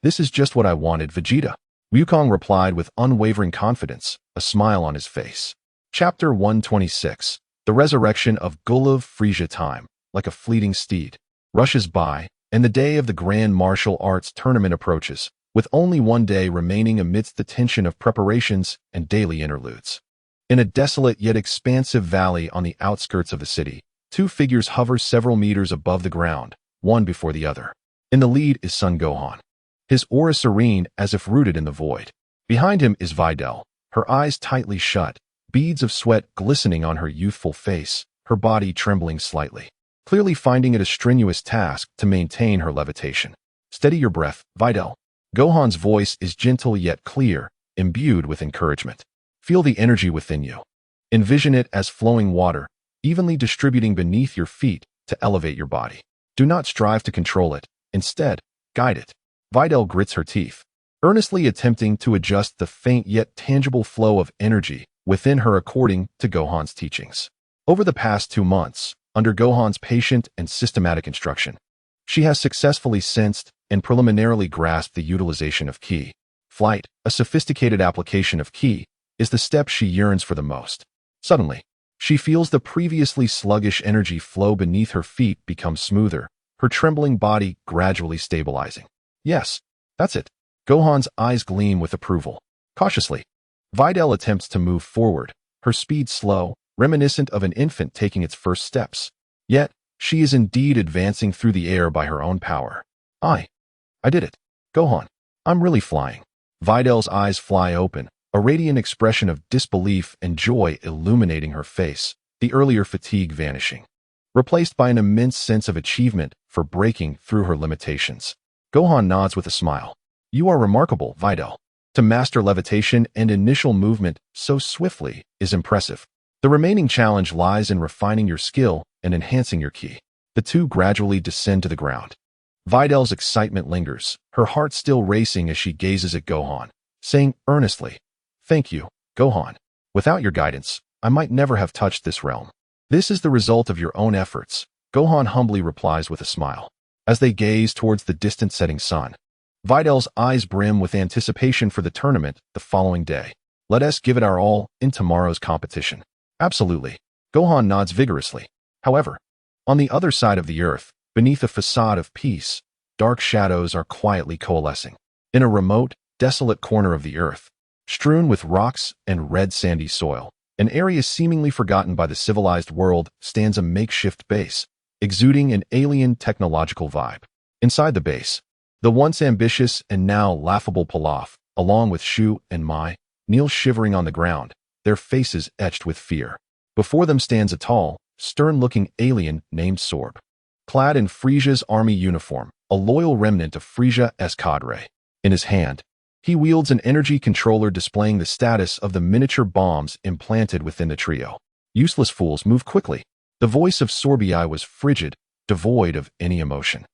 This is just what I wanted, Vegeta, Wukong replied with unwavering confidence, a smile on his face. Chapter 126. The Resurrection of Gulov Frisia. Time, like a fleeting steed, rushes by, and the day of the Grand Martial Arts Tournament approaches, with only one day remaining amidst the tension of preparations and daily interludes. In a desolate yet expansive valley on the outskirts of the city, 2 figures hover several meters above the ground, one before the other. In the lead is Son Gohan. his aura serene as if rooted in the void. Behind him is Videl, her eyes tightly shut, beads of sweat glistening on her youthful face, her body trembling slightly, clearly finding it a strenuous task to maintain her levitation. Steady your breath, Videl. Gohan's voice is gentle yet clear, imbued with encouragement. Feel the energy within you. Envision it as flowing water, evenly distributing beneath your feet to elevate your body. Do not strive to control it. Instead, guide it. Videl grits her teeth, earnestly attempting to adjust the faint yet tangible flow of energy within her according to Gohan's teachings. Over the past 2 months, under Gohan's patient and systematic instruction, she has successfully sensed and preliminarily grasped the utilization of ki. Flight, a sophisticated application of ki, is the step she yearns for the most. Suddenly, she feels the previously sluggish energy flow beneath her feet become smoother, her trembling body gradually stabilizing. Yes, that's it. Gohan's eyes gleam with approval. Cautiously, Videl attempts to move forward, her speed slow, reminiscent of an infant taking its first steps. Yet, she is indeed advancing through the air by her own power. I did it. Gohan, I'm really flying. Videl's eyes fly open, a radiant expression of disbelief and joy illuminating her face, the earlier fatigue vanishing, replaced by an immense sense of achievement for breaking through her limitations. Gohan nods with a smile. You are remarkable, Videl. To master levitation and initial movement so swiftly is impressive. The remaining challenge lies in refining your skill and enhancing your ki. The two gradually descend to the ground. Videl's excitement lingers, her heart still racing as she gazes at Gohan, saying earnestly, Thank you, Gohan. Without your guidance, I might never have touched this realm. This is the result of your own efforts, Gohan humbly replies with a smile. As they gaze towards the distant setting sun, Videl's eyes brim with anticipation for the tournament the following day. Let us give it our all in tomorrow's competition. Absolutely. Gohan nods vigorously. However, on the other side of the earth, beneath a facade of peace, dark shadows are quietly coalescing. In a remote, desolate corner of the earth, strewn with rocks and red sandy soil, an area seemingly forgotten by the civilized world stands a makeshift base, exuding an alien technological vibe. Inside the base, the once ambitious and now laughable Pilaf, along with Shu and Mai, kneel shivering on the ground, their faces etched with fear. Before them stands a tall, stern-looking alien named Sorb. Clad in Frisia's army uniform, a loyal remnant of Frisia's cadre. In his hand, he wields an energy controller displaying the status of the miniature bombs implanted within the trio. Useless fools, move quickly. The voice of Sorbi was frigid, devoid of any emotion.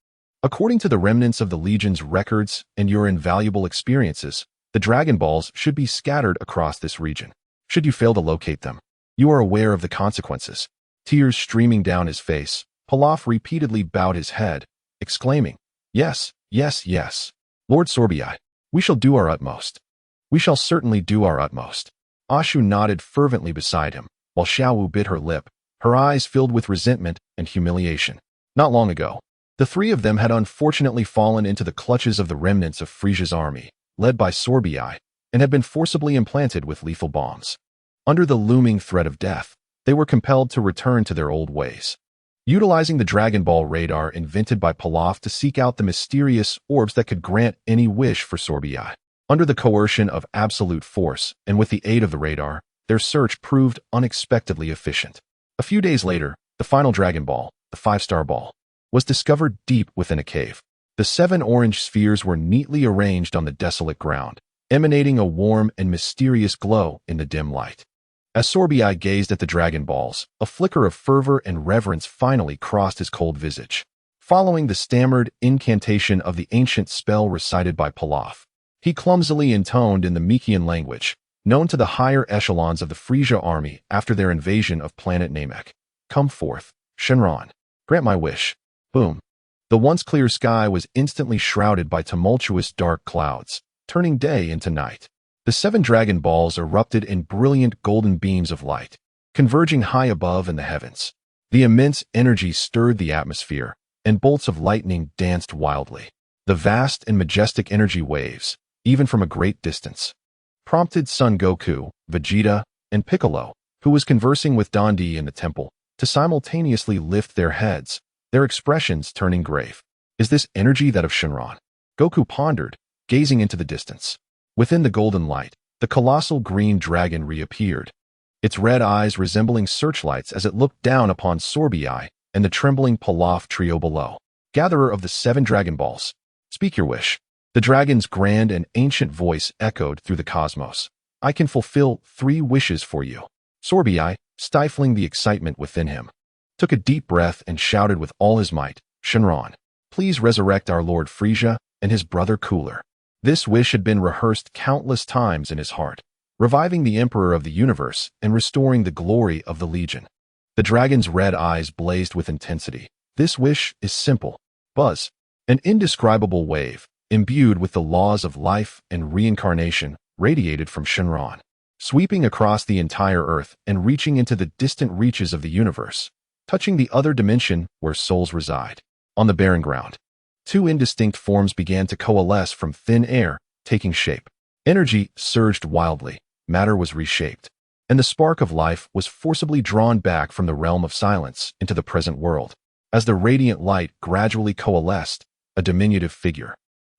According to the remnants of the Legion's records and your invaluable experiences, the Dragon Balls should be scattered across this region. Should you fail to locate them, you are aware of the consequences. Tears streaming down his face, Pilaf repeatedly bowed his head, exclaiming, Yes, yes, yes. Lord Sorbi, we shall do our utmost. We shall certainly do our utmost. Ashu nodded fervently beside him, while Xiaowu bit her lip, her eyes filled with resentment and humiliation. Not long ago, the three of them had unfortunately fallen into the clutches of the remnants of Frisia's army, led by Sorbi, and had been forcibly implanted with lethal bombs. Under the looming threat of death, they were compelled to return to their old ways, utilizing the Dragon Ball radar invented by Pilaf to seek out the mysterious orbs that could grant any wish for Sorbi. Under the coercion of absolute force, and with the aid of the radar, their search proved unexpectedly efficient. A few days later, the final Dragon Ball, the 5-star ball, was discovered deep within a cave. The 7 orange spheres were neatly arranged on the desolate ground, emanating a warm and mysterious glow in the dim light. As Sorbi gazed at the Dragon Balls, a flicker of fervor and reverence finally crossed his cold visage. Following the stammered incantation of the ancient spell recited by Pilaf, he clumsily intoned in the Mikian language, known to the higher echelons of the Frisia army after their invasion of planet Namek. Come forth, Shenron. Grant my wish. Boom. The once clear sky was instantly shrouded by tumultuous dark clouds, turning day into night. The 7 Dragon Balls erupted in brilliant golden beams of light, converging high above in the heavens. The immense energy stirred the atmosphere, and bolts of lightning danced wildly. The vast and majestic energy waves, even from a great distance, prompted Son Goku, Vegeta, and Piccolo, who was conversing with Dundee in the temple, to simultaneously lift their heads, their expressions turning grave. Is this energy that of Shenron? Goku pondered, gazing into the distance. Within the golden light, the colossal green dragon reappeared, its red eyes resembling searchlights as it looked down upon Sorbai and the trembling Pilaf trio below. Gatherer of the 7 Dragon Balls, speak your wish. The dragon's grand and ancient voice echoed through the cosmos. I can fulfill 3 wishes for you. Sorbai, stifling the excitement within him, took a deep breath and shouted with all his might, Shenron, please resurrect our Lord Frieza and his brother Cooler. This wish had been rehearsed countless times in his heart, reviving the Emperor of the Universe and restoring the glory of the Legion. The dragon's red eyes blazed with intensity. This wish is simple. Buzz, an indescribable wave, imbued with the laws of life and reincarnation, radiated from Shenron, sweeping across the entire Earth and reaching into the distant reaches of the universe, touching the other dimension where souls reside. On the barren ground, 2 indistinct forms began to coalesce from thin air, taking shape. Energy surged wildly, matter was reshaped, and the spark of life was forcibly drawn back from the realm of silence into the present world. As the radiant light gradually coalesced, a diminutive figure,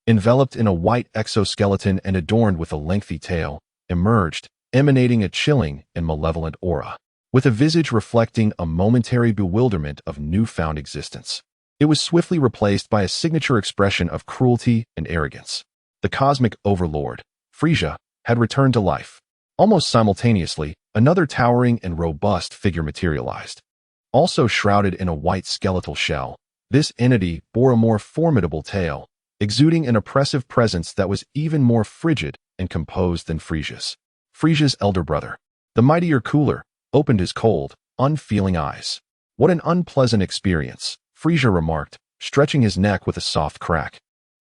enveloped in a white exoskeleton and adorned with a lengthy tail, emerged, emanating a chilling and malevolent aura, with a visage reflecting a momentary bewilderment of newfound existence. It was swiftly replaced by a signature expression of cruelty and arrogance. The cosmic overlord, Frieza, had returned to life. Almost simultaneously, another towering and robust figure materialized. Also shrouded in a white skeletal shell, this entity bore a more formidable tail, exuding an oppressive presence that was even more frigid and composed than Frieza's. Frieza's elder brother, the mightier Cooler, opened his cold, unfeeling eyes. What an unpleasant experience, Frieza remarked, stretching his neck with a soft crack.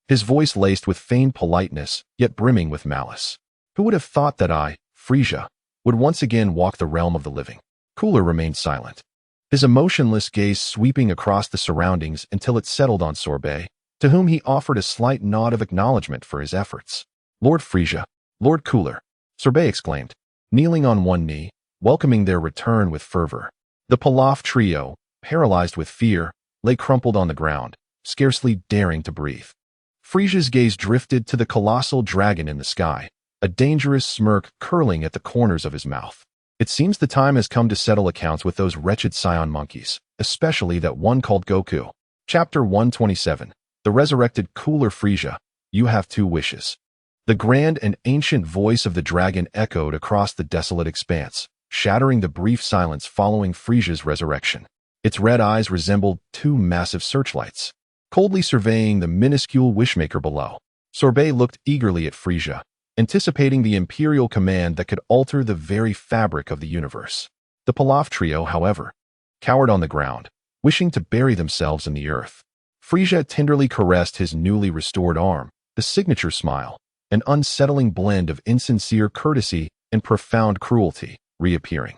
His voice laced with feigned politeness, yet brimming with malice. Who would have thought that I, Frieza, would once again walk the realm of the living? Cooler remained silent, his emotionless gaze sweeping across the surroundings until it settled on Sorbet, to whom he offered a slight nod of acknowledgement for his efforts. Lord Frieza, Lord Cooler, Sorbet exclaimed, kneeling on one knee, welcoming their return with fervor. The Pilaf trio, paralyzed with fear, lay crumpled on the ground, scarcely daring to breathe. Frieza's gaze drifted to the colossal dragon in the sky, a dangerous smirk curling at the corners of his mouth. It seems the time has come to settle accounts with those wretched Saiyan monkeys, especially that one called Goku. Chapter 127. The Resurrected Cooler. Frieza, you have 2 wishes. The grand and ancient voice of the dragon echoed across the desolate expanse, shattering the brief silence following Frieza's resurrection. Its red eyes resembled 2 massive searchlights, coldly surveying the minuscule wishmaker below. Sorbet looked eagerly at Frieza, anticipating the imperial command that could alter the very fabric of the universe. The Pilaf trio, however, cowered on the ground, wishing to bury themselves in the earth. Frieza tenderly caressed his newly restored arm, the signature smile, an unsettling blend of insincere courtesy and profound cruelty, reappearing.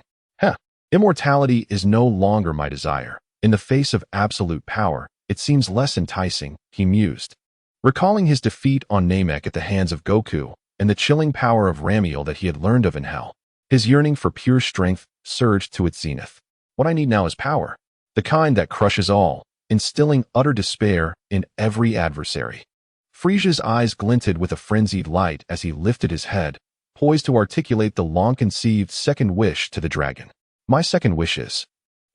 Immortality is no longer my desire. In the face of absolute power, it seems less enticing, he mused. Recalling his defeat on Namek at the hands of Goku, and the chilling power of Ramiel that he had learned of in Hell, his yearning for pure strength surged to its zenith. What I need now is power, the kind that crushes all, instilling utter despair in every adversary. Frieza's eyes glinted with a frenzied light as he lifted his head, poised to articulate the long-conceived second wish to the dragon. My second wish is.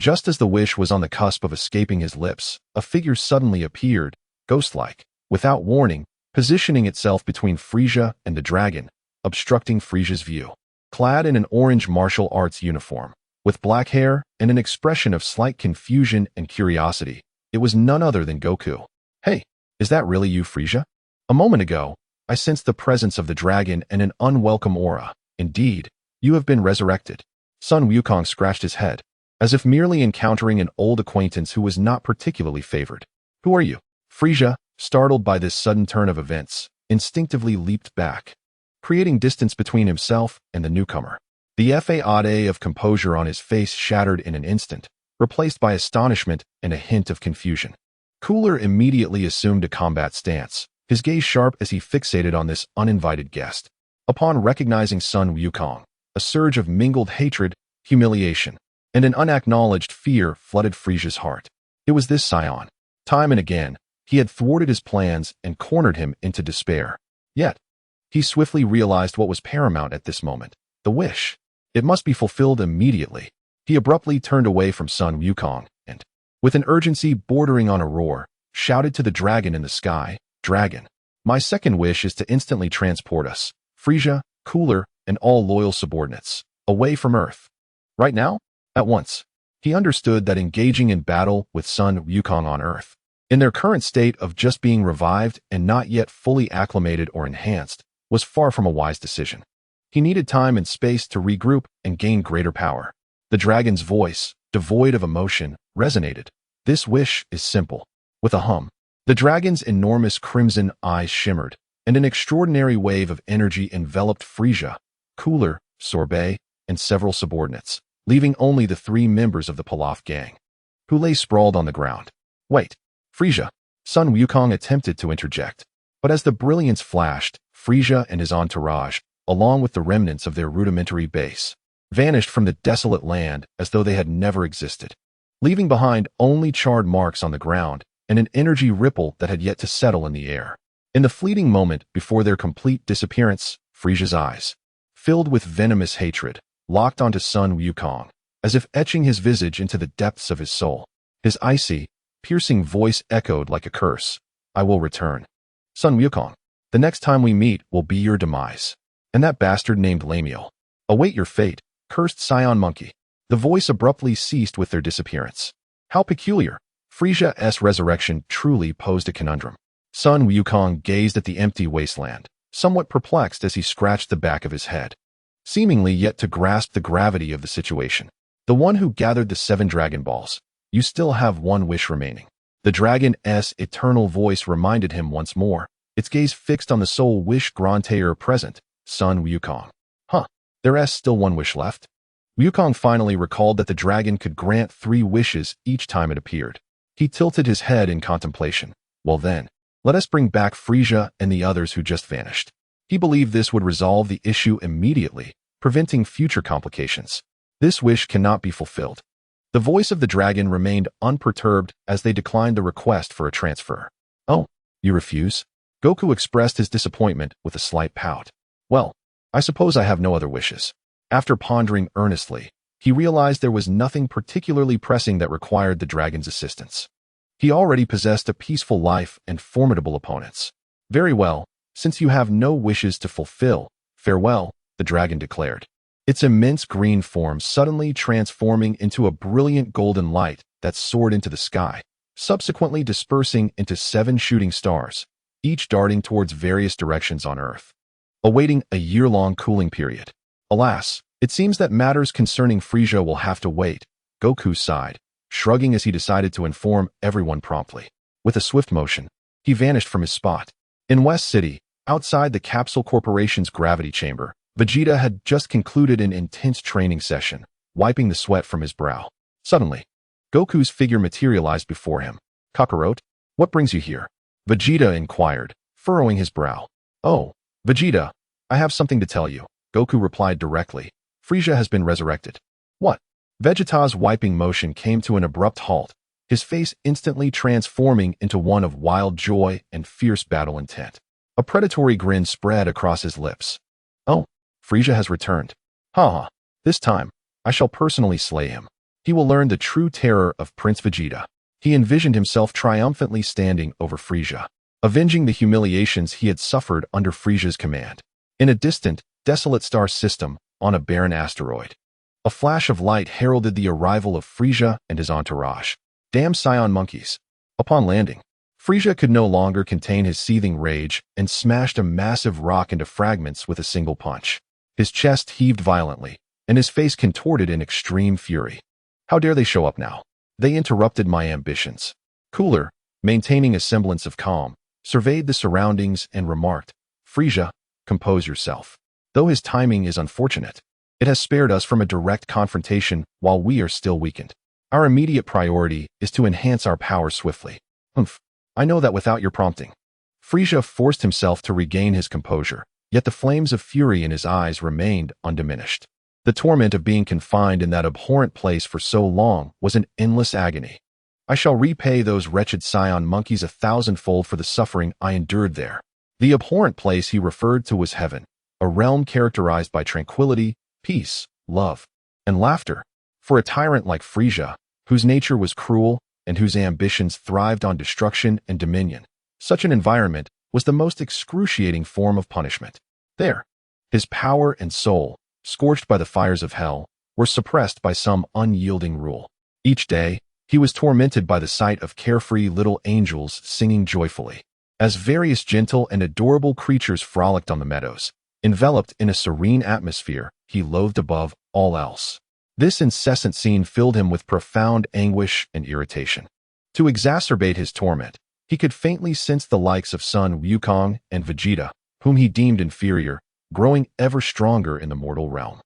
Just as the wish was on the cusp of escaping his lips, a figure suddenly appeared, ghost-like, without warning, positioning itself between Frieza and the dragon, obstructing Frieza's view. Clad in an orange martial arts uniform, with black hair and an expression of slight confusion and curiosity, it was none other than Goku. Hey, is that really you, Frieza? A moment ago, I sensed the presence of the dragon and an unwelcome aura. Indeed, you have been resurrected. Sun Wukong scratched his head, as if merely encountering an old acquaintance who was not particularly favored. Who are you? Frieza, startled by this sudden turn of events, instinctively leaped back, creating distance between himself and the newcomer. The facade of composure on his face shattered in an instant, replaced by astonishment and a hint of confusion. Cooler immediately assumed a combat stance, his gaze sharp as he fixated on this uninvited guest. Upon recognizing Sun Wukong, a surge of mingled hatred, humiliation, and an unacknowledged fear flooded Frieza's heart. It was this Saiyan. Time and again, he had thwarted his plans and cornered him into despair. Yet, he swiftly realized what was paramount at this moment: the wish. It must be fulfilled immediately. He abruptly turned away from Sun Wukong and, with an urgency bordering on a roar, shouted to the dragon in the sky, "Dragon, my second wish is to instantly transport us, Frieza, Cooler, and all loyal subordinates, away from Earth. Right now? At once." He understood that engaging in battle with Sun Wukong on Earth, in their current state of just being revived and not yet fully acclimated or enhanced, was far from a wise decision. He needed time and space to regroup and gain greater power. The dragon's voice, devoid of emotion, resonated. "This wish is simple." With a hum, the dragon's enormous crimson eyes shimmered, and an extraordinary wave of energy enveloped Frieza, Cooler, Sorbet, and several subordinates, leaving only the 3 members of the Pilaf gang, who lay sprawled on the ground. "Wait, Frieza." Sun Wukong attempted to interject, but as the brilliance flashed, Frieza and his entourage, along with the remnants of their rudimentary base, vanished from the desolate land as though they had never existed, leaving behind only charred marks on the ground and an energy ripple that had yet to settle in the air. In the fleeting moment before their complete disappearance, Frieza's eyes, filled with venomous hatred, locked onto Sun Wukong, as if etching his visage into the depths of his soul. His icy, piercing voice echoed like a curse. "I will return. Sun Wukong, the next time we meet will be your demise. And that bastard named Lamiel. Await your fate, cursed Saiyan monkey." The voice abruptly ceased with their disappearance. How peculiar. Frieza's resurrection truly posed a conundrum. Sun Wukong gazed at the empty wasteland, somewhat perplexed as he scratched the back of his head, seemingly yet to grasp the gravity of the situation. "The one who gathered the 7 Dragon Balls. You still have one wish remaining." The dragon's eternal voice reminded him once more, its gaze fixed on the sole wish granter present, Sun Wukong. There's still one wish left? Wukong finally recalled that the dragon could grant 3 wishes each time it appeared. He tilted his head in contemplation. "Well then, let us bring back Frieza and the others who just vanished." He believed this would resolve the issue immediately, preventing future complications. "This wish cannot be fulfilled." The voice of the dragon remained unperturbed as they declined the request for a transfer. "Oh, you refuse?" Goku expressed his disappointment with a slight pout. "Well, I suppose I have no other wishes." After pondering earnestly, he realized there was nothing particularly pressing that required the dragon's assistance. He already possessed a peaceful life and formidable opponents. "Very well, since you have no wishes to fulfill, farewell," the dragon declared, its immense green form suddenly transforming into a brilliant golden light that soared into the sky, subsequently dispersing into 7 shooting stars, each darting towards various directions on Earth, awaiting a year-long cooling period. "Alas, it seems that matters concerning Frieza will have to wait," Goku sighed, shrugging as he decided to inform everyone promptly. With a swift motion, he vanished from his spot. In West City, outside the Capsule Corporation's gravity chamber, Vegeta had just concluded an intense training session, wiping the sweat from his brow. Suddenly, Goku's figure materialized before him. "Kakarot, what brings you here?" Vegeta inquired, furrowing his brow. "Oh, Vegeta, I have something to tell you," Goku replied directly. "Frieza has been resurrected." "What?" Vegeta's wiping motion came to an abrupt halt, his face instantly transforming into one of wild joy and fierce battle intent. A predatory grin spread across his lips. "Oh, Frieza has returned. Ha! This time, I shall personally slay him. He will learn the true terror of Prince Vegeta." He envisioned himself triumphantly standing over Frieza, avenging the humiliations he had suffered under Frieza's command. In a distant, desolate star system, on a barren asteroid, a flash of light heralded the arrival of Frieza and his entourage. Damn Saiyan monkeys. Upon landing, Frieza could no longer contain his seething rage and smashed a massive rock into fragments with a single punch. His chest heaved violently, and his face contorted in extreme fury. "How dare they show up now? They interrupted my ambitions." Cooler, maintaining a semblance of calm, surveyed the surroundings and remarked, "Frieza, compose yourself. Though his timing is unfortunate, it has spared us from a direct confrontation while we are still weakened. Our immediate priority is to enhance our power swiftly." "I know that without your prompting." Frieza forced himself to regain his composure, yet the flames of fury in his eyes remained undiminished. The torment of being confined in that abhorrent place for so long was an endless agony. "I shall repay those wretched Saiyan monkeys 1,000-fold for the suffering I endured there." The abhorrent place he referred to was heaven, a realm characterized by tranquility, peace, love, and laughter. For a tyrant like Frisia, whose nature was cruel and whose ambitions thrived on destruction and dominion, such an environment was the most excruciating form of punishment. There, his power and soul, scorched by the fires of hell, were suppressed by some unyielding rule. Each day, he was tormented by the sight of carefree little angels singing joyfully, as various gentle and adorable creatures frolicked on the meadows, enveloped in a serene atmosphere he loathed above all else. This incessant scene filled him with profound anguish and irritation. To exacerbate his torment, he could faintly sense the likes of Sun Wukong and Vegeta, whom he deemed inferior, growing ever stronger in the mortal realm,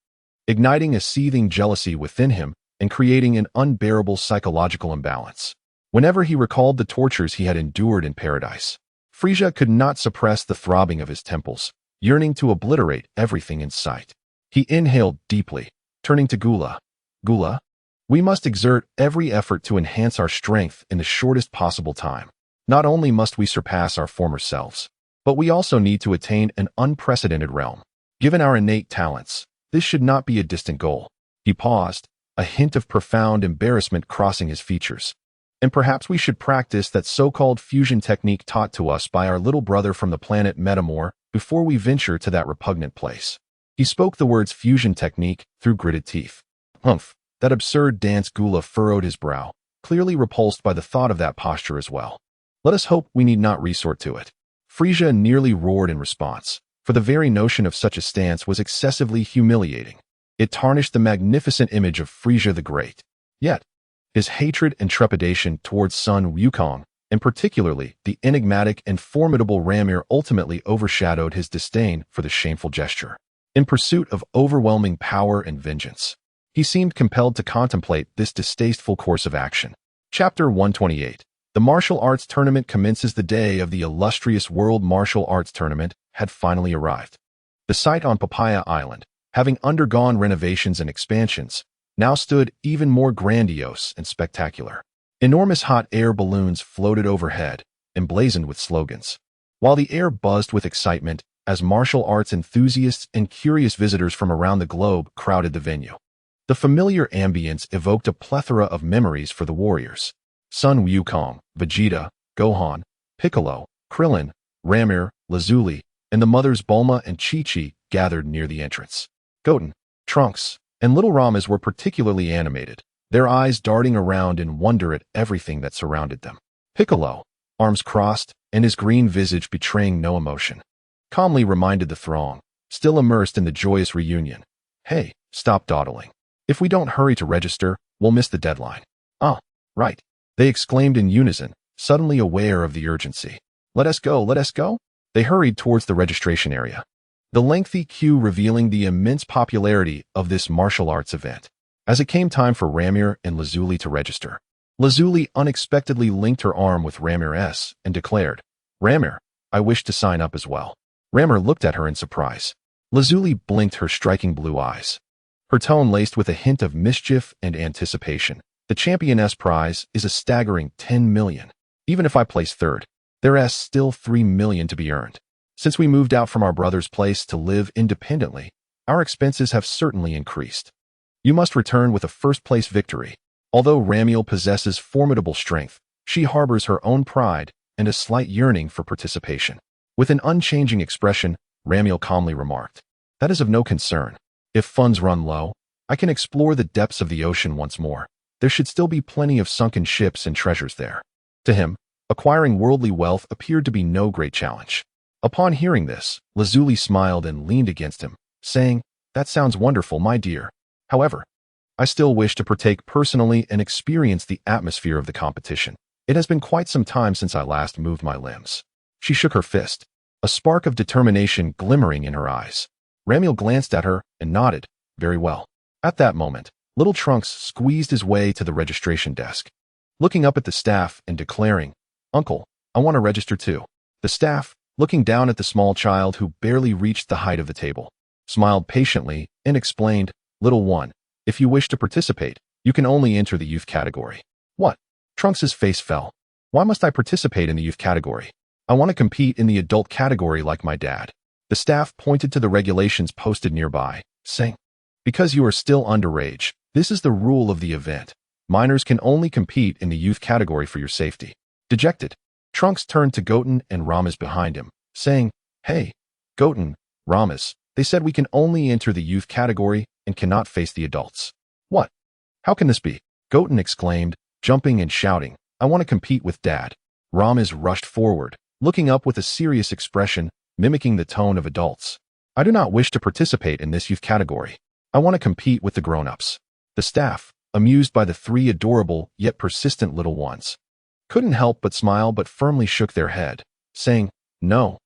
igniting a seething jealousy within him and creating an unbearable psychological imbalance. Whenever he recalled the tortures he had endured in paradise, Frisia could not suppress the throbbing of his temples, yearning to obliterate everything in sight. He inhaled deeply, turning to Gula. Gula, we must exert every effort to enhance our strength in the shortest possible time. Not only must we surpass our former selves, but we also need to attain an unprecedented realm. Given our innate talents, this should not be a distant goal. He paused, a hint of profound embarrassment crossing his features. And perhaps we should practice that so-called fusion technique taught to us by our little brother from the planet Metamor before we venture to that repugnant place. He spoke the words fusion technique through gritted teeth. Humph, that absurd dance. Gula furrowed his brow, clearly repulsed by the thought of that posture as well. Let us hope we need not resort to it. Frisia nearly roared in response, for the very notion of such a stance was excessively humiliating. It tarnished the magnificent image of Frisia the Great. Yet, his hatred and trepidation towards Sun Wukong, and particularly the enigmatic and formidable Ramir, ultimately overshadowed his disdain for the shameful gesture. In pursuit of overwhelming power and vengeance, he seemed compelled to contemplate this distasteful course of action. Chapter 128. The martial arts tournament commences. The day of the illustrious World Martial Arts Tournament had finally arrived. The site on Papaya Island, having undergone renovations and expansions, now stood even more grandiose and spectacular. Enormous hot air balloons floated overhead, emblazoned with slogans, while the air buzzed with excitement as martial arts enthusiasts and curious visitors from around the globe crowded the venue. The familiar ambience evoked a plethora of memories for the warriors. Sun Wukong, Vegeta, Gohan, Piccolo, Krillin, Ramir, Lazuli, and the mothers Bulma and Chi-Chi gathered near the entrance. Goten, Trunks, and Little Ramas were particularly animated, their eyes darting around in wonder at everything that surrounded them. Piccolo, arms crossed, and his green visage betraying no emotion, calmly reminded the throng, still immersed in the joyous reunion. Hey, stop dawdling. If we don't hurry to register, we'll miss the deadline. Ah, right, they exclaimed in unison, suddenly aware of the urgency. Let us go, let us go. They hurried towards the registration area, the lengthy queue revealing the immense popularity of this martial arts event. As it came time for Ramir and Lazuli to register, Lazuli unexpectedly linked her arm with Ramir's and declared, Ramir, I wish to sign up as well. Ramir looked at her in surprise. Lazuli blinked her striking blue eyes, her tone laced with a hint of mischief and anticipation. The championess prize is a staggering 10 million. Even if I place third, there's still 3 million to be earned. Since we moved out from our brother's place to live independently, our expenses have certainly increased. You must return with a first-place victory. Although Ramiel possesses formidable strength, she harbors her own pride and a slight yearning for participation. With an unchanging expression, Ramiel calmly remarked, That is of no concern. If funds run low, I can explore the depths of the ocean once more. There should still be plenty of sunken ships and treasures there. To him, acquiring worldly wealth appeared to be no great challenge. Upon hearing this, Lazuli smiled and leaned against him, saying, That sounds wonderful, my dear. However, I still wish to partake personally and experience the atmosphere of the competition. It has been quite some time since I last moved my limbs. She shook her fist, a spark of determination glimmering in her eyes. Ramiel glanced at her and nodded, Very well. At that moment, Little Trunks squeezed his way to the registration desk, looking up at the staff and declaring, Uncle, I want to register too. The staff, looking down at the small child who barely reached the height of the table, smiled patiently and explained, Little one, if you wish to participate, you can only enter the youth category. What? Trunks's face fell. Why must I participate in the youth category? I want to compete in the adult category like my dad. The staff pointed to the regulations posted nearby, saying, because you are still underage, this is the rule of the event. Minors can only compete in the youth category for your safety. Dejected, Trunks turned to Goten and Ramaz behind him, saying, hey, Goten, Ramaz, they said we can only enter the youth category and cannot face the adults. What? How can this be? Goten exclaimed, jumping and shouting, I want to compete with Dad. Ramaz rushed forward, looking up with a serious expression, mimicking the tone of adults. I do not wish to participate in this youth category. I want to compete with the grown-ups. The staff, amused by the three adorable yet persistent little ones, couldn't help but smile but firmly shook their head, saying, no,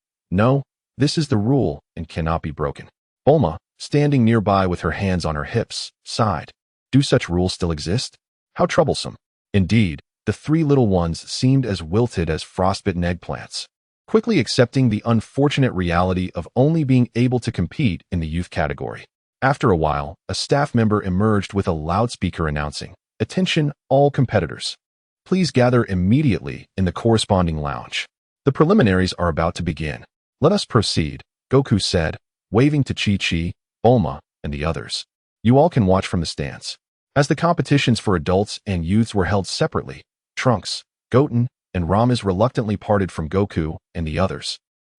this is the rule and cannot be broken. Bulma, standing nearby with her hands on her hips, sighed. Do such rules still exist? How troublesome. Indeed, the three little ones seemed as wilted as frostbitten eggplants, quickly accepting the unfortunate reality of only being able to compete in the youth category. After a while, a staff member emerged with a loudspeaker announcing, attention, all competitors. Please gather immediately in the corresponding lounge. The preliminaries are about to begin. Let us proceed, Goku said, waving to Chi-Chi, Bulma, and the others. You all can watch from the stands. As the competitions for adults and youths were held separately, Trunks, Goten, and Ramaz reluctantly parted from Goku and the others,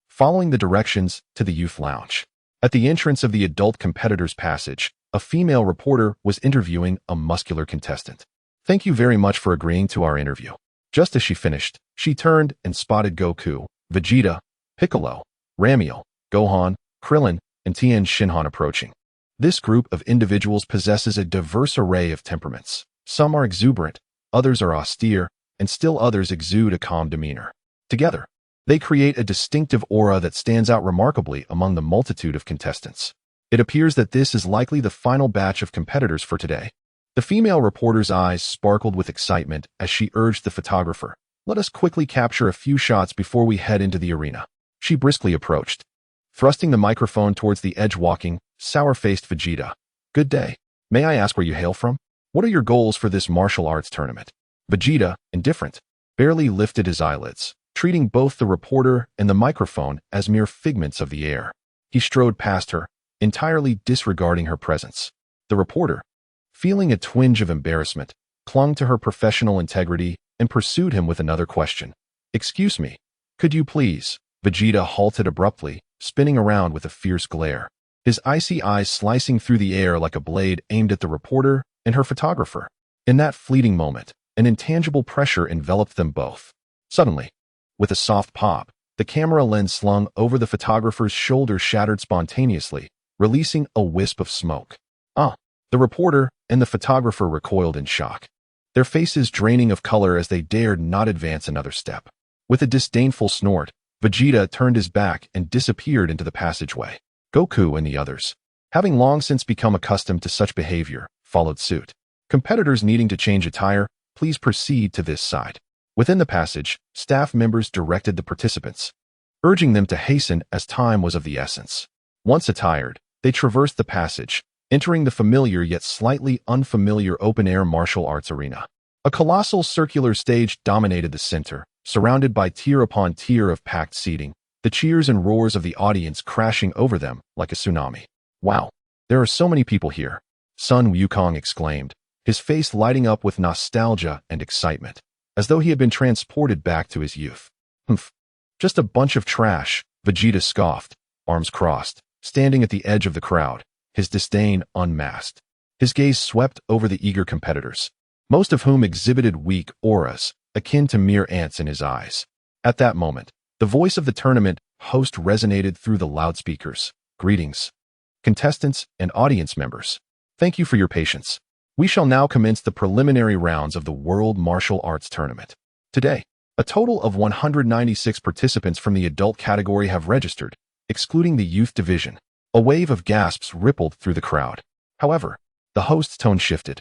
following the directions to the youth lounge. At the entrance of the adult competitors' passage, a female reporter was interviewing a muscular contestant. Thank you very much for agreeing to our interview. Just as she finished, she turned and spotted Goku, Vegeta, Piccolo, Ramiel, Gohan, Krillin, and Tien Shinhan approaching. This group of individuals possesses a diverse array of temperaments. Some are exuberant, others are austere, and still others exude a calm demeanor. Together, they create a distinctive aura that stands out remarkably among the multitude of contestants. It appears that this is likely the final batch of competitors for today. The female reporter's eyes sparkled with excitement as she urged the photographer, let us quickly capture a few shots before we head into the arena. She briskly approached, thrusting the microphone towards the edge-walking, sour-faced Vegeta. Good day. May I ask where you hail from? What are your goals for this martial arts tournament? Vegeta, indifferent, barely lifted his eyelids, treating both the reporter and the microphone as mere figments of the air. He strode past her, entirely disregarding her presence. The reporter, feeling a twinge of embarrassment, clung to her professional integrity and pursued him with another question. Excuse me, could you please? Vegeta halted abruptly, spinning around with a fierce glare, his icy eyes slicing through the air like a blade aimed at the reporter and her photographer. In that fleeting moment, an intangible pressure enveloped them both. Suddenly, with a soft pop, the camera lens slung over the photographer's shoulder shattered spontaneously, releasing a wisp of smoke. The reporter and the photographer recoiled in shock, their faces draining of color as they dared not advance another step. With a disdainful snort, Vegeta turned his back and disappeared into the passageway. Goku and the others, having long since become accustomed to such behavior, followed suit. Competitors needing to change attire, please proceed to this side. Within the passage, staff members directed the participants, urging them to hasten as time was of the essence. Once attired, they traversed the passage, entering the familiar yet slightly unfamiliar open-air martial arts arena. A colossal circular stage dominated the center, surrounded by tier upon tier of packed seating, the cheers and roars of the audience crashing over them like a tsunami. Wow, there are so many people here, Sun Wukong exclaimed, his face lighting up with nostalgia and excitement, as though he had been transported back to his youth. Humph, just a bunch of trash, Vegeta scoffed, arms crossed, standing at the edge of the crowd, his disdain unmasked. His gaze swept over the eager competitors, most of whom exhibited weak auras, akin to mere ants in his eyes. At that moment, the voice of the tournament host resonated through the loudspeakers. Greetings, contestants and audience members. Thank you for your patience. We shall now commence the preliminary rounds of the World Martial Arts Tournament. Today, a total of 196 participants from the adult category have registered, excluding the youth division. A wave of gasps rippled through the crowd. However, the host's tone shifted.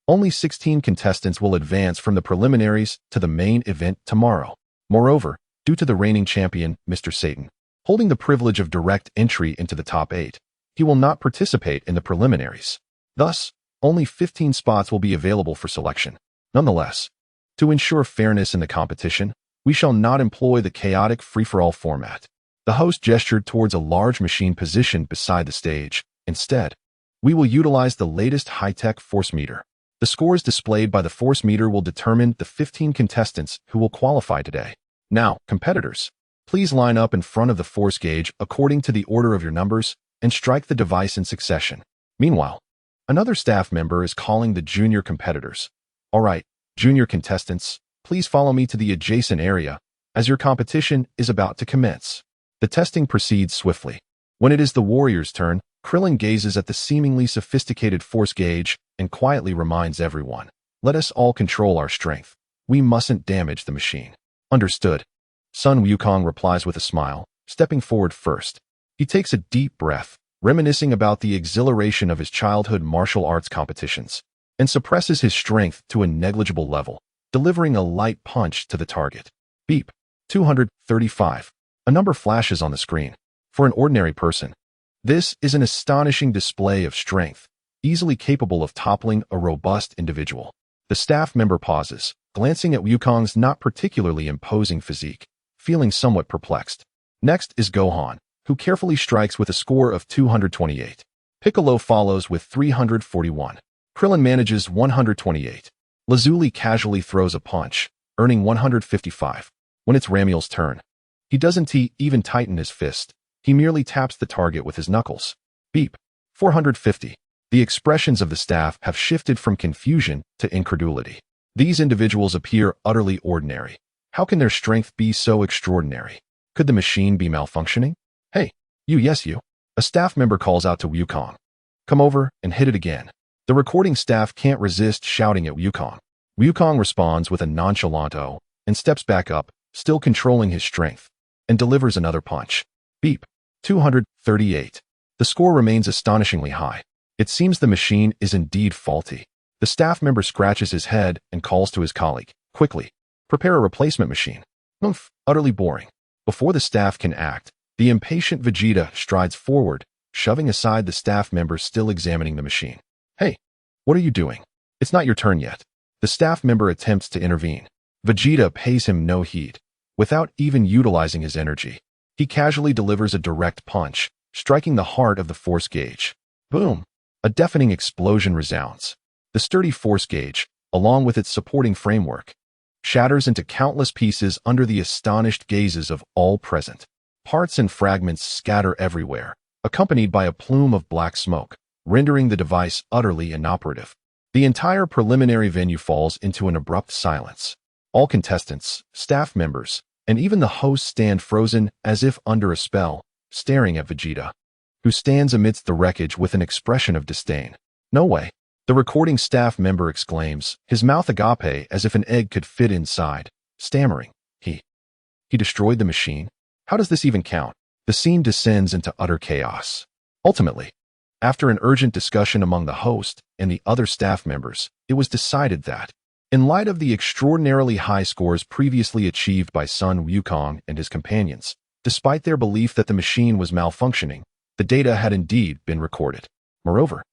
Only 16 contestants will advance from the preliminaries to the main event tomorrow. Moreover, due to the reigning champion, Mr. Satan, holding the privilege of direct entry into the top 8, he will not participate in the preliminaries. Thus, only 15 spots will be available for selection. Nonetheless, to ensure fairness in the competition, We shall not employ the chaotic free-for-all format. The host gestured towards a large machine positioned beside the stage. Instead, we will utilize the latest high-tech force meter. The scores displayed by the force meter will determine the 15 contestants who will qualify today. Now, competitors, please line up in front of the force gauge according to the order of your numbers and strike the device in succession. Meanwhile, another staff member is calling the junior competitors. All right, junior contestants, please follow me to the adjacent area as your competition is about to commence. The testing proceeds swiftly. When it is the warrior's turn, Krillin gazes at the seemingly sophisticated force gauge and quietly reminds everyone, let us all control our strength. We mustn't damage the machine. Understood. Sun Wukong replies with a smile, stepping forward first. He takes a deep breath, reminiscing about the exhilaration of his childhood martial arts competitions, and suppresses his strength to a negligible level, delivering a light punch to the target. Beep. 235. A number flashes on the screen. For an ordinary person, this is an astonishing display of strength, easily capable of toppling a robust individual. The staff member pauses, glancing at Wukong's not particularly imposing physique, feeling somewhat perplexed. Next is Gohan, who carefully strikes with a score of 228. Piccolo follows with 341. Krillin manages 128. Lazuli casually throws a punch, earning 155. When it's Ramiel's turn, he doesn't even tighten his fist. He merely taps the target with his knuckles. Beep. 450. The expressions of the staff have shifted from confusion to incredulity. These individuals appear utterly ordinary. How can their strength be so extraordinary? Could the machine be malfunctioning? Hey, you. A staff member calls out to Wukong. Come over and hit it again. The recording staff can't resist shouting at Wukong. Wukong responds with a nonchalant "oh" and steps back up, still controlling his strength, and delivers another punch. Beep. 238. The score remains astonishingly high. It seems the machine is indeed faulty. The staff member scratches his head and calls to his colleague. Quickly, prepare a replacement machine. Utterly boring. Before the staff can act, the impatient Vegeta strides forward, shoving aside the staff member still examining the machine. Hey, what are you doing? It's not your turn yet. The staff member attempts to intervene. Vegeta pays him no heed. Without even utilizing his energy, he casually delivers a direct punch, striking the heart of the force gauge. Boom! A deafening explosion resounds. The sturdy force gauge, along with its supporting framework, shatters into countless pieces under the astonished gazes of all present. Parts and fragments scatter everywhere, accompanied by a plume of black smoke, rendering the device utterly inoperative. The entire preliminary venue falls into an abrupt silence. All contestants, staff members, and even the host stand frozen as if under a spell, staring at Vegeta, who stands amidst the wreckage with an expression of disdain. No way. The recording staff member exclaims, his mouth agape as if an egg could fit inside, stammering. He destroyed the machine? How does this even count? The scene descends into utter chaos. Ultimately, after an urgent discussion among the host and the other staff members, it was decided that, in light of the extraordinarily high scores previously achieved by Sun Wukong and his companions, despite their belief that the machine was malfunctioning, the data had indeed been recorded. Moreover,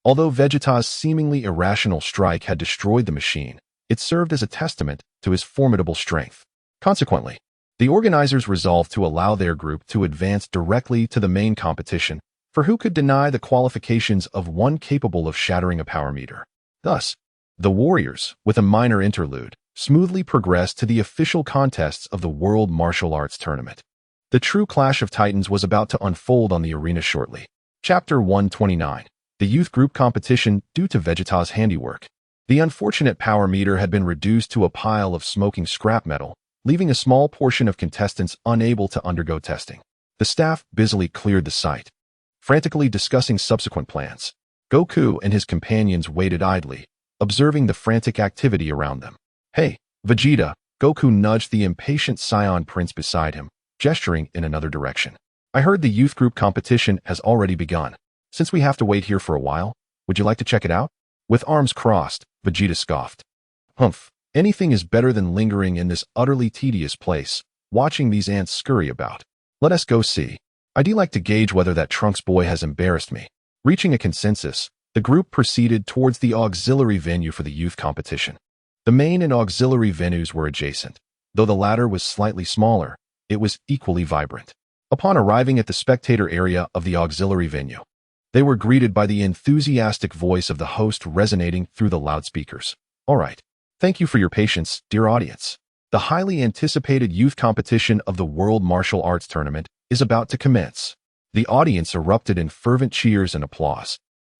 although Vegeta's seemingly irrational strike had destroyed the machine, it served as a testament to his formidable strength. Consequently, the organizers resolved to allow their group to advance directly to the main competition, for who could deny the qualifications of one capable of shattering a power meter? Thus, the Warriors, with a minor interlude, smoothly progressed to the official contests of the World Martial Arts Tournament. The true clash of titans was about to unfold on the arena shortly. Chapter 129. The youth group competition due to Vegeta's handiwork. The unfortunate power meter had been reduced to a pile of smoking scrap metal, leaving a small portion of contestants unable to undergo testing. The staff busily cleared the site, frantically discussing subsequent plans. Goku and his companions waited idly, observing the frantic activity around them. Hey, Vegeta, Goku nudged the impatient Saiyan prince beside him, gesturing in another direction. I heard the youth group competition has already begun. Since we have to wait here for a while, would you like to check it out? With arms crossed, Vegeta scoffed. Anything is better than lingering in this utterly tedious place, watching these ants scurry about. Let us go see. I'd like to gauge whether that Trunks boy has embarrassed me. Reaching a consensus, the group proceeded towards the auxiliary venue for the youth competition. The main and auxiliary venues were adjacent, Though the latter was slightly smaller, it was equally vibrant. Upon arriving at the spectator area of the auxiliary venue, they were greeted by the enthusiastic voice of the host resonating through the loudspeakers. All right. Thank you for your patience, dear audience. The highly anticipated youth competition of the World Martial Arts Tournament is about to commence. The audience erupted in fervent cheers and applause,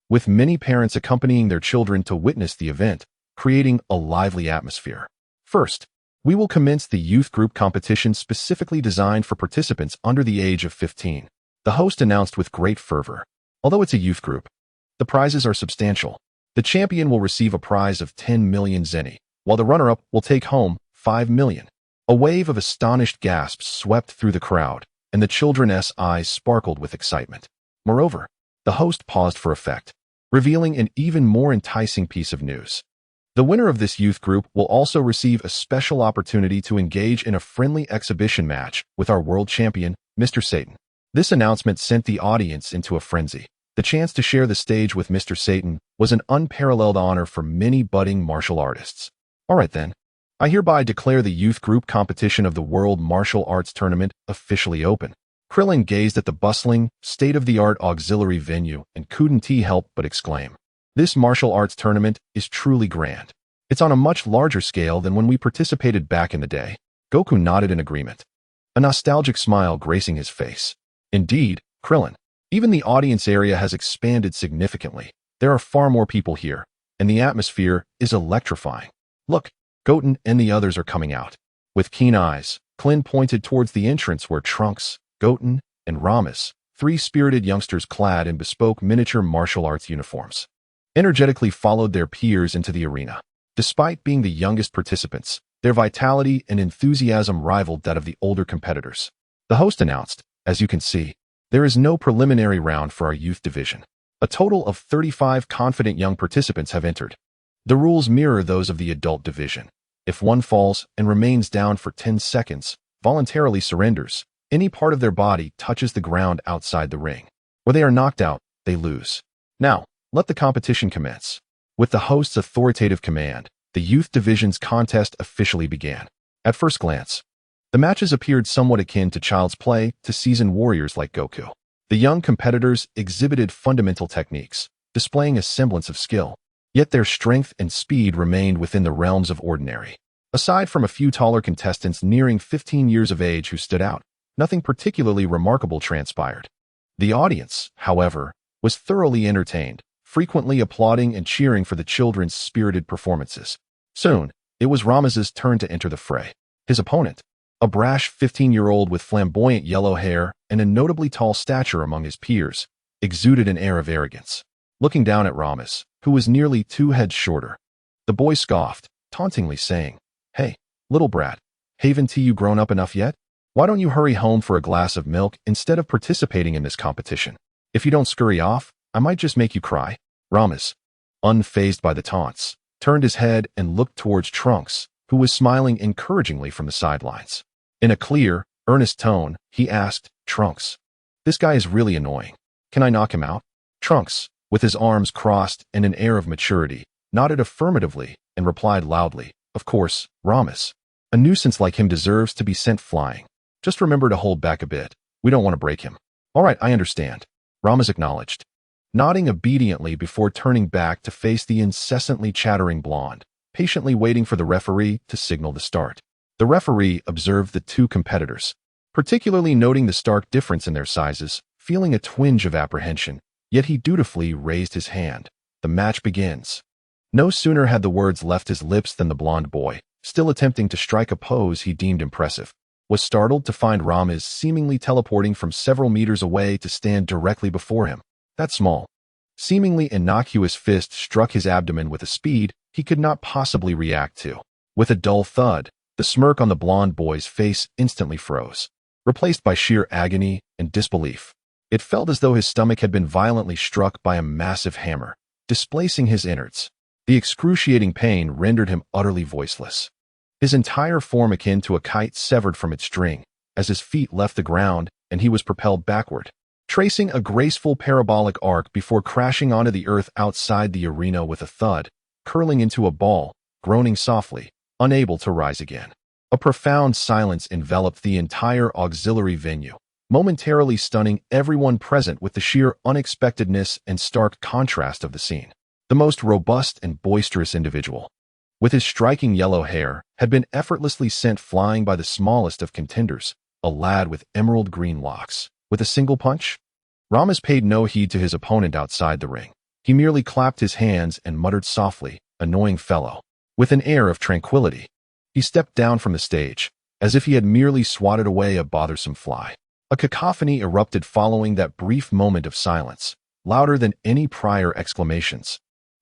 with many parents accompanying their children to witness the event, creating a lively atmosphere. First, we will commence the youth group competition specifically designed for participants under the age of 15. The host announced with great fervor. Although it's a youth group, the prizes are substantial. The champion will receive a prize of 10 million zeni, while the runner-up will take home 5 million. A wave of astonished gasps swept through the crowd, and the children's eyes sparkled with excitement. Moreover, the host paused for effect, revealing an even more enticing piece of news. The winner of this youth group will also receive a special opportunity to engage in a friendly exhibition match with our world champion, Mr. Satan. This announcement sent the audience into a frenzy. The chance to share the stage with Mr. Satan was an unparalleled honor for many budding martial artists. All right then, I hereby declare the youth group competition of the World Martial Arts Tournament officially open. Krillin gazed at the bustling, state-of-the-art auxiliary venue and couldn't help but exclaim. This martial arts tournament is truly grand. It's on a much larger scale than when we participated back in the day. Goku nodded in agreement, a nostalgic smile gracing his face. Indeed, Krillin. Even the audience area has expanded significantly. There are far more people here, and the atmosphere is electrifying. Look, Goten and the others are coming out. With keen eyes, Klin pointed towards the entrance where Trunks, Goten, and Ramas, three spirited youngsters clad in bespoke miniature martial arts uniforms, energetically followed their peers into the arena. Despite being the youngest participants, their vitality and enthusiasm rivaled that of the older competitors. The host announced, as you can see, there is no preliminary round for our youth division. A total of 35 confident young participants have entered. The rules mirror those of the adult division. If one falls and remains down for 10 seconds, voluntarily surrenders, any part of their body touches the ground outside the ring, or they are knocked out, they lose. Now, let the competition commence. With the host's authoritative command, the youth division's contest officially began. At first glance, the matches appeared somewhat akin to child's play to seasoned warriors like Goku. The young competitors exhibited fundamental techniques, displaying a semblance of skill, yet their strength and speed remained within the realms of ordinary. Aside from a few taller contestants nearing 15 years of age who stood out, nothing particularly remarkable transpired. The audience, however, was thoroughly entertained, frequently applauding and cheering for the children's spirited performances. Soon, it was Rames's turn to enter the fray. His opponent, a brash 15-year-old with flamboyant yellow hair and a notably tall stature among his peers, exuded an air of arrogance. Looking down at Rames, who was nearly 2 heads shorter, the boy scoffed, tauntingly saying, "Hey, little brat, haven't you grown up enough yet? Why don't you hurry home for a glass of milk instead of participating in this competition? If you don't scurry off, I might just make you cry." Rames, unfazed by the taunts, turned his head and looked towards Trunks, who was smiling encouragingly from the sidelines. In a clear, earnest tone, he asked, "Trunks, this guy is really annoying. Can I knock him out?" Trunks, with his arms crossed and an air of maturity, nodded affirmatively and replied loudly, "Of course, Rames. A nuisance like him deserves to be sent flying. Just remember to hold back a bit. We don't want to break him." "All right, I understand," Rames acknowledged, nodding obediently before turning back to face the incessantly chattering blonde, patiently waiting for the referee to signal the start. The referee observed the two competitors, particularly noting the stark difference in their sizes, feeling a twinge of apprehension, yet he dutifully raised his hand. "The match begins." No sooner had the words left his lips than the blonde boy, still attempting to strike a pose he deemed impressive, was startled to find Rames seemingly teleporting from several meters away to stand directly before him. That small, seemingly innocuous fist struck his abdomen with a speed he could not possibly react to. With a dull thud, the smirk on the blonde boy's face instantly froze, replaced by sheer agony and disbelief. It felt as though his stomach had been violently struck by a massive hammer, displacing his innards. The excruciating pain rendered him utterly voiceless. His entire form akin to a kite severed from its string, as his feet left the ground and he was propelled backward, tracing a graceful parabolic arc before crashing onto the earth outside the arena with a thud, curling into a ball, groaning softly, unable to rise again. A profound silence enveloped the entire auxiliary venue, momentarily stunning everyone present with the sheer unexpectedness and stark contrast of the scene. The most robust and boisterous individual, with his striking yellow hair, had been effortlessly sent flying by the smallest of contenders, a lad with emerald green locks. With a single punch, Ramos paid no heed to his opponent outside the ring. He merely clapped his hands and muttered softly, "Annoying fellow." With an air of tranquility, he stepped down from the stage, as if he had merely swatted away a bothersome fly. A cacophony erupted following that brief moment of silence, louder than any prior exclamations.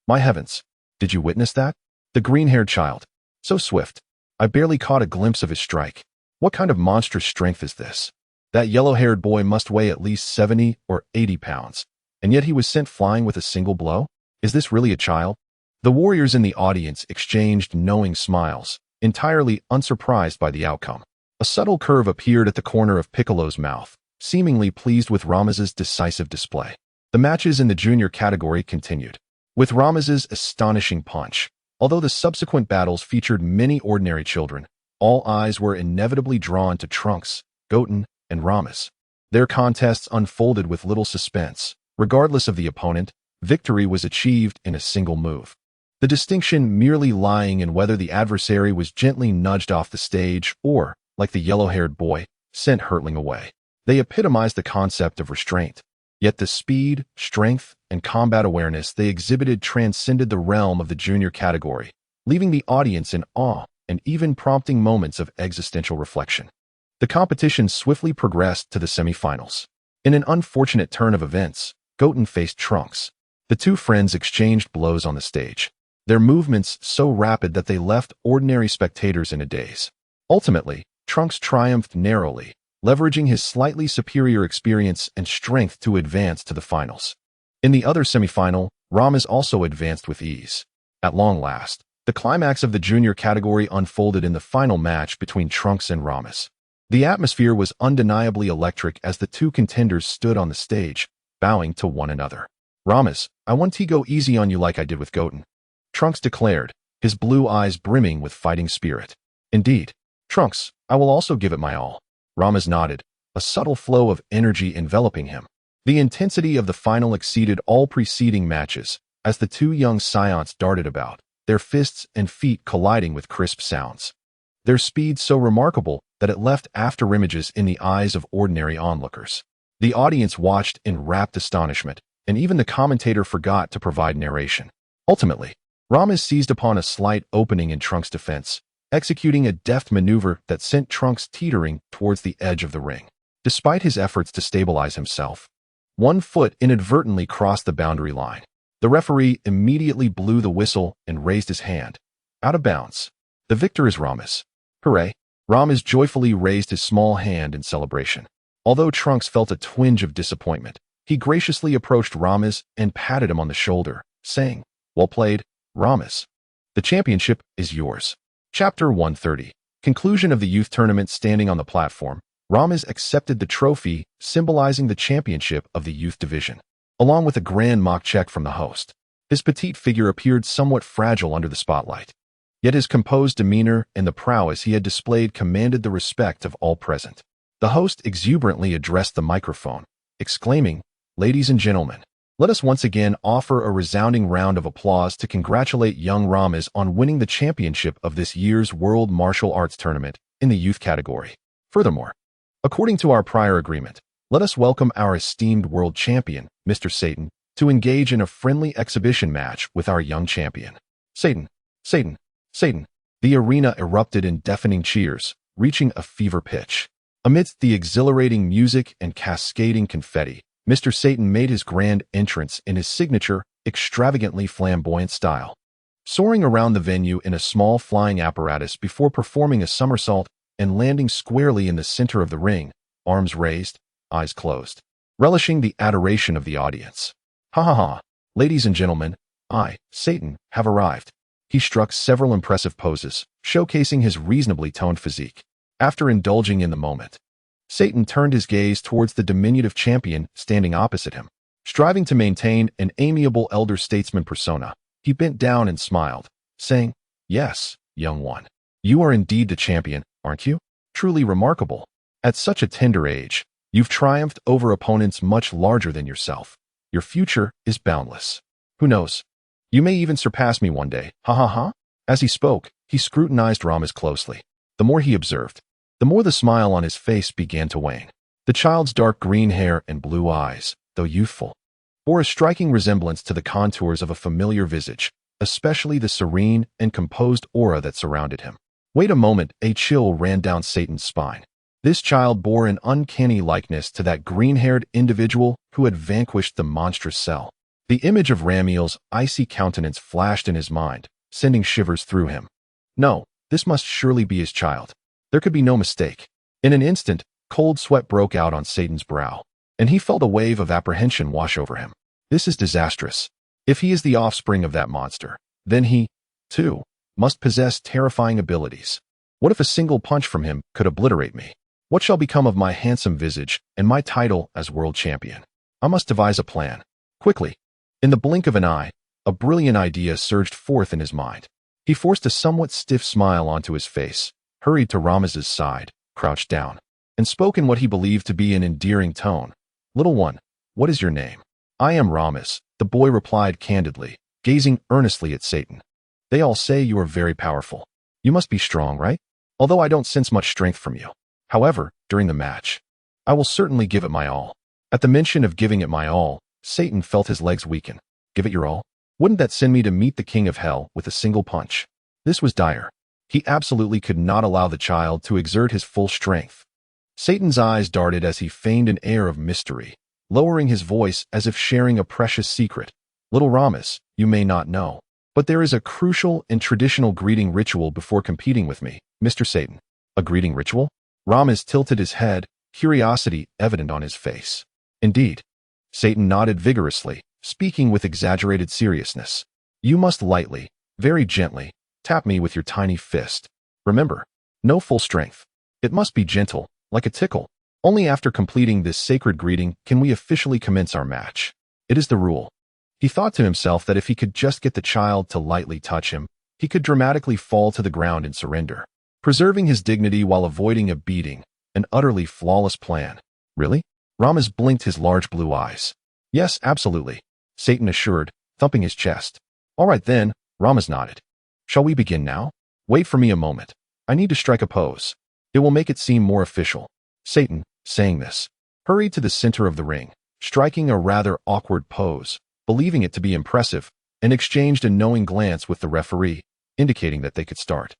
"My heavens! Did you witness that? The green-haired child. So swift. I barely caught a glimpse of his strike. What kind of monstrous strength is this? That yellow-haired boy must weigh at least 70 or 80 pounds, and yet he was sent flying with a single blow? Is this really a child?" The warriors in the audience exchanged knowing smiles, entirely unsurprised by the outcome. A subtle curve appeared at the corner of Piccolo's mouth, seemingly pleased with Rames's decisive display. The matches in the junior category continued, with Rames's astonishing punch. Although the subsequent battles featured many ordinary children, all eyes were inevitably drawn to Trunks, Goten, and Ramos. Their contests unfolded with little suspense. Regardless of the opponent, victory was achieved in a single move. The distinction merely lying in whether the adversary was gently nudged off the stage or, like the yellow-haired boy, sent hurtling away. They epitomized the concept of restraint. Yet the speed, strength, and combat awareness they exhibited transcended the realm of the junior category, leaving the audience in awe and even prompting moments of existential reflection. The competition swiftly progressed to the semifinals. In an unfortunate turn of events, Goten faced Trunks. The two friends exchanged blows on the stage, their movements so rapid that they left ordinary spectators in a daze. Ultimately, Trunks triumphed narrowly, leveraging his slightly superior experience and strength to advance to the finals. In the other semifinal, Ramos also advanced with ease. At long last, the climax of the junior category unfolded in the final match between Trunks and Ramos. The atmosphere was undeniably electric as the two contenders stood on the stage, bowing to one another. "Ramos, I want to go easy on you like I did with Goten," Trunks declared, his blue eyes brimming with fighting spirit. "Indeed, Trunks, I will also give it my all." Ramos nodded, a subtle flow of energy enveloping him. The intensity of the final exceeded all preceding matches, as the two young Saiyans darted about, their fists and feet colliding with crisp sounds. Their speed so remarkable that it left afterimages in the eyes of ordinary onlookers. The audience watched in rapt astonishment, and even the commentator forgot to provide narration. Ultimately, Ramos seized upon a slight opening in Trunks' defense, executing a deft maneuver that sent Trunks teetering towards the edge of the ring. Despite his efforts to stabilize himself, one foot inadvertently crossed the boundary line. The referee immediately blew the whistle and raised his hand. Out of bounds. The victor is Ramos. Hooray! Ramos joyfully raised his small hand in celebration. Although Trunks felt a twinge of disappointment, he graciously approached Ramos and patted him on the shoulder, saying, "Well played, Ramos. The championship is yours." Chapter 130. Conclusion of the youth tournament. Standing on the platform, Ramos accepted the trophy, symbolizing the championship of the youth division, along with a grand mock check from the host. His petite figure appeared somewhat fragile under the spotlight. Yet his composed demeanor and the prowess he had displayed commanded the respect of all present. The host exuberantly addressed the microphone, exclaiming, "Ladies and gentlemen, let us once again offer a resounding round of applause to congratulate young Ramos on winning the championship of this year's World Martial Arts Tournament in the youth category. Furthermore, according to our prior agreement, let us welcome our esteemed world champion, Mr. Satan, to engage in a friendly exhibition match with our young champion." Satan, Satan, Satan. The arena erupted in deafening cheers, reaching a fever pitch. Amidst the exhilarating music and cascading confetti, Mr. Satan made his grand entrance in his signature, extravagantly flamboyant style. Soaring around the venue in a small flying apparatus before performing a somersault and landing squarely in the center of the ring, arms raised, eyes closed, relishing the adoration of the audience. "Ha ha ha! Ladies and gentlemen, I, Satan, have arrived." He struck several impressive poses, showcasing his reasonably toned physique. After indulging in the moment, Satan turned his gaze towards the diminutive champion standing opposite him. Striving to maintain an amiable elder statesman persona, he bent down and smiled, saying, "Yes, young one, you are indeed the champion, aren't you? Truly remarkable. At such a tender age, you've triumphed over opponents much larger than yourself. Your future is boundless. Who knows? You may even surpass me one day. Ha ha ha. As he spoke, he scrutinized Rama's closely. The more he observed, the more the smile on his face began to wane. The child's dark green hair and blue eyes, though youthful, bore a striking resemblance to the contours of a familiar visage, especially the serene and composed aura that surrounded him. Wait a moment, a chill ran down Satan's spine. This child bore an uncanny likeness to that green-haired individual who had vanquished the monstrous Cell. The image of Ramiel's icy countenance flashed in his mind, sending shivers through him. No, this must surely be his child. There could be no mistake. In an instant, cold sweat broke out on Satan's brow, and he felt a wave of apprehension wash over him. This is disastrous. If he is the offspring of that monster, then he, too, must possess terrifying abilities. What if a single punch from him could obliterate me? What shall become of my handsome visage and my title as world champion? I must devise a plan. Quickly. In the blink of an eye, a brilliant idea surged forth in his mind. He forced a somewhat stiff smile onto his face, hurried to Rames's side, crouched down, and spoke in what he believed to be an endearing tone. Little one, what is your name? I am Rames, the boy replied candidly, gazing earnestly at Satan. They all say you are very powerful. You must be strong, right? Although I don't sense much strength from you. However, during the match, I will certainly give it my all. At the mention of giving it my all, Satan felt his legs weaken. Give it your all? Wouldn't that send me to meet the king of hell with a single punch? This was dire. He absolutely could not allow the child to exert his full strength. Satan's eyes darted as he feigned an air of mystery, lowering his voice as if sharing a precious secret. Little Rames, you may not know, but there is a crucial and traditional greeting ritual before competing with me, Mr. Satan. A greeting ritual? Rames tilted his head, curiosity evident on his face. Indeed. Satan nodded vigorously, speaking with exaggerated seriousness. You must lightly, very gently, tap me with your tiny fist. Remember, no full strength. It must be gentle, like a tickle. Only after completing this sacred greeting can we officially commence our match. It is the rule. He thought to himself that if he could just get the child to lightly touch him, he could dramatically fall to the ground and surrender, preserving his dignity while avoiding a beating, an utterly flawless plan. Really? Rames blinked his large blue eyes. Yes, absolutely, Satan assured, thumping his chest. All right then, Rames nodded. Shall we begin now? Wait for me a moment. I need to strike a pose. It will make it seem more official. Satan, saying this, hurried to the center of the ring, striking a rather awkward pose, believing it to be impressive, and exchanged a knowing glance with the referee, indicating that they could start.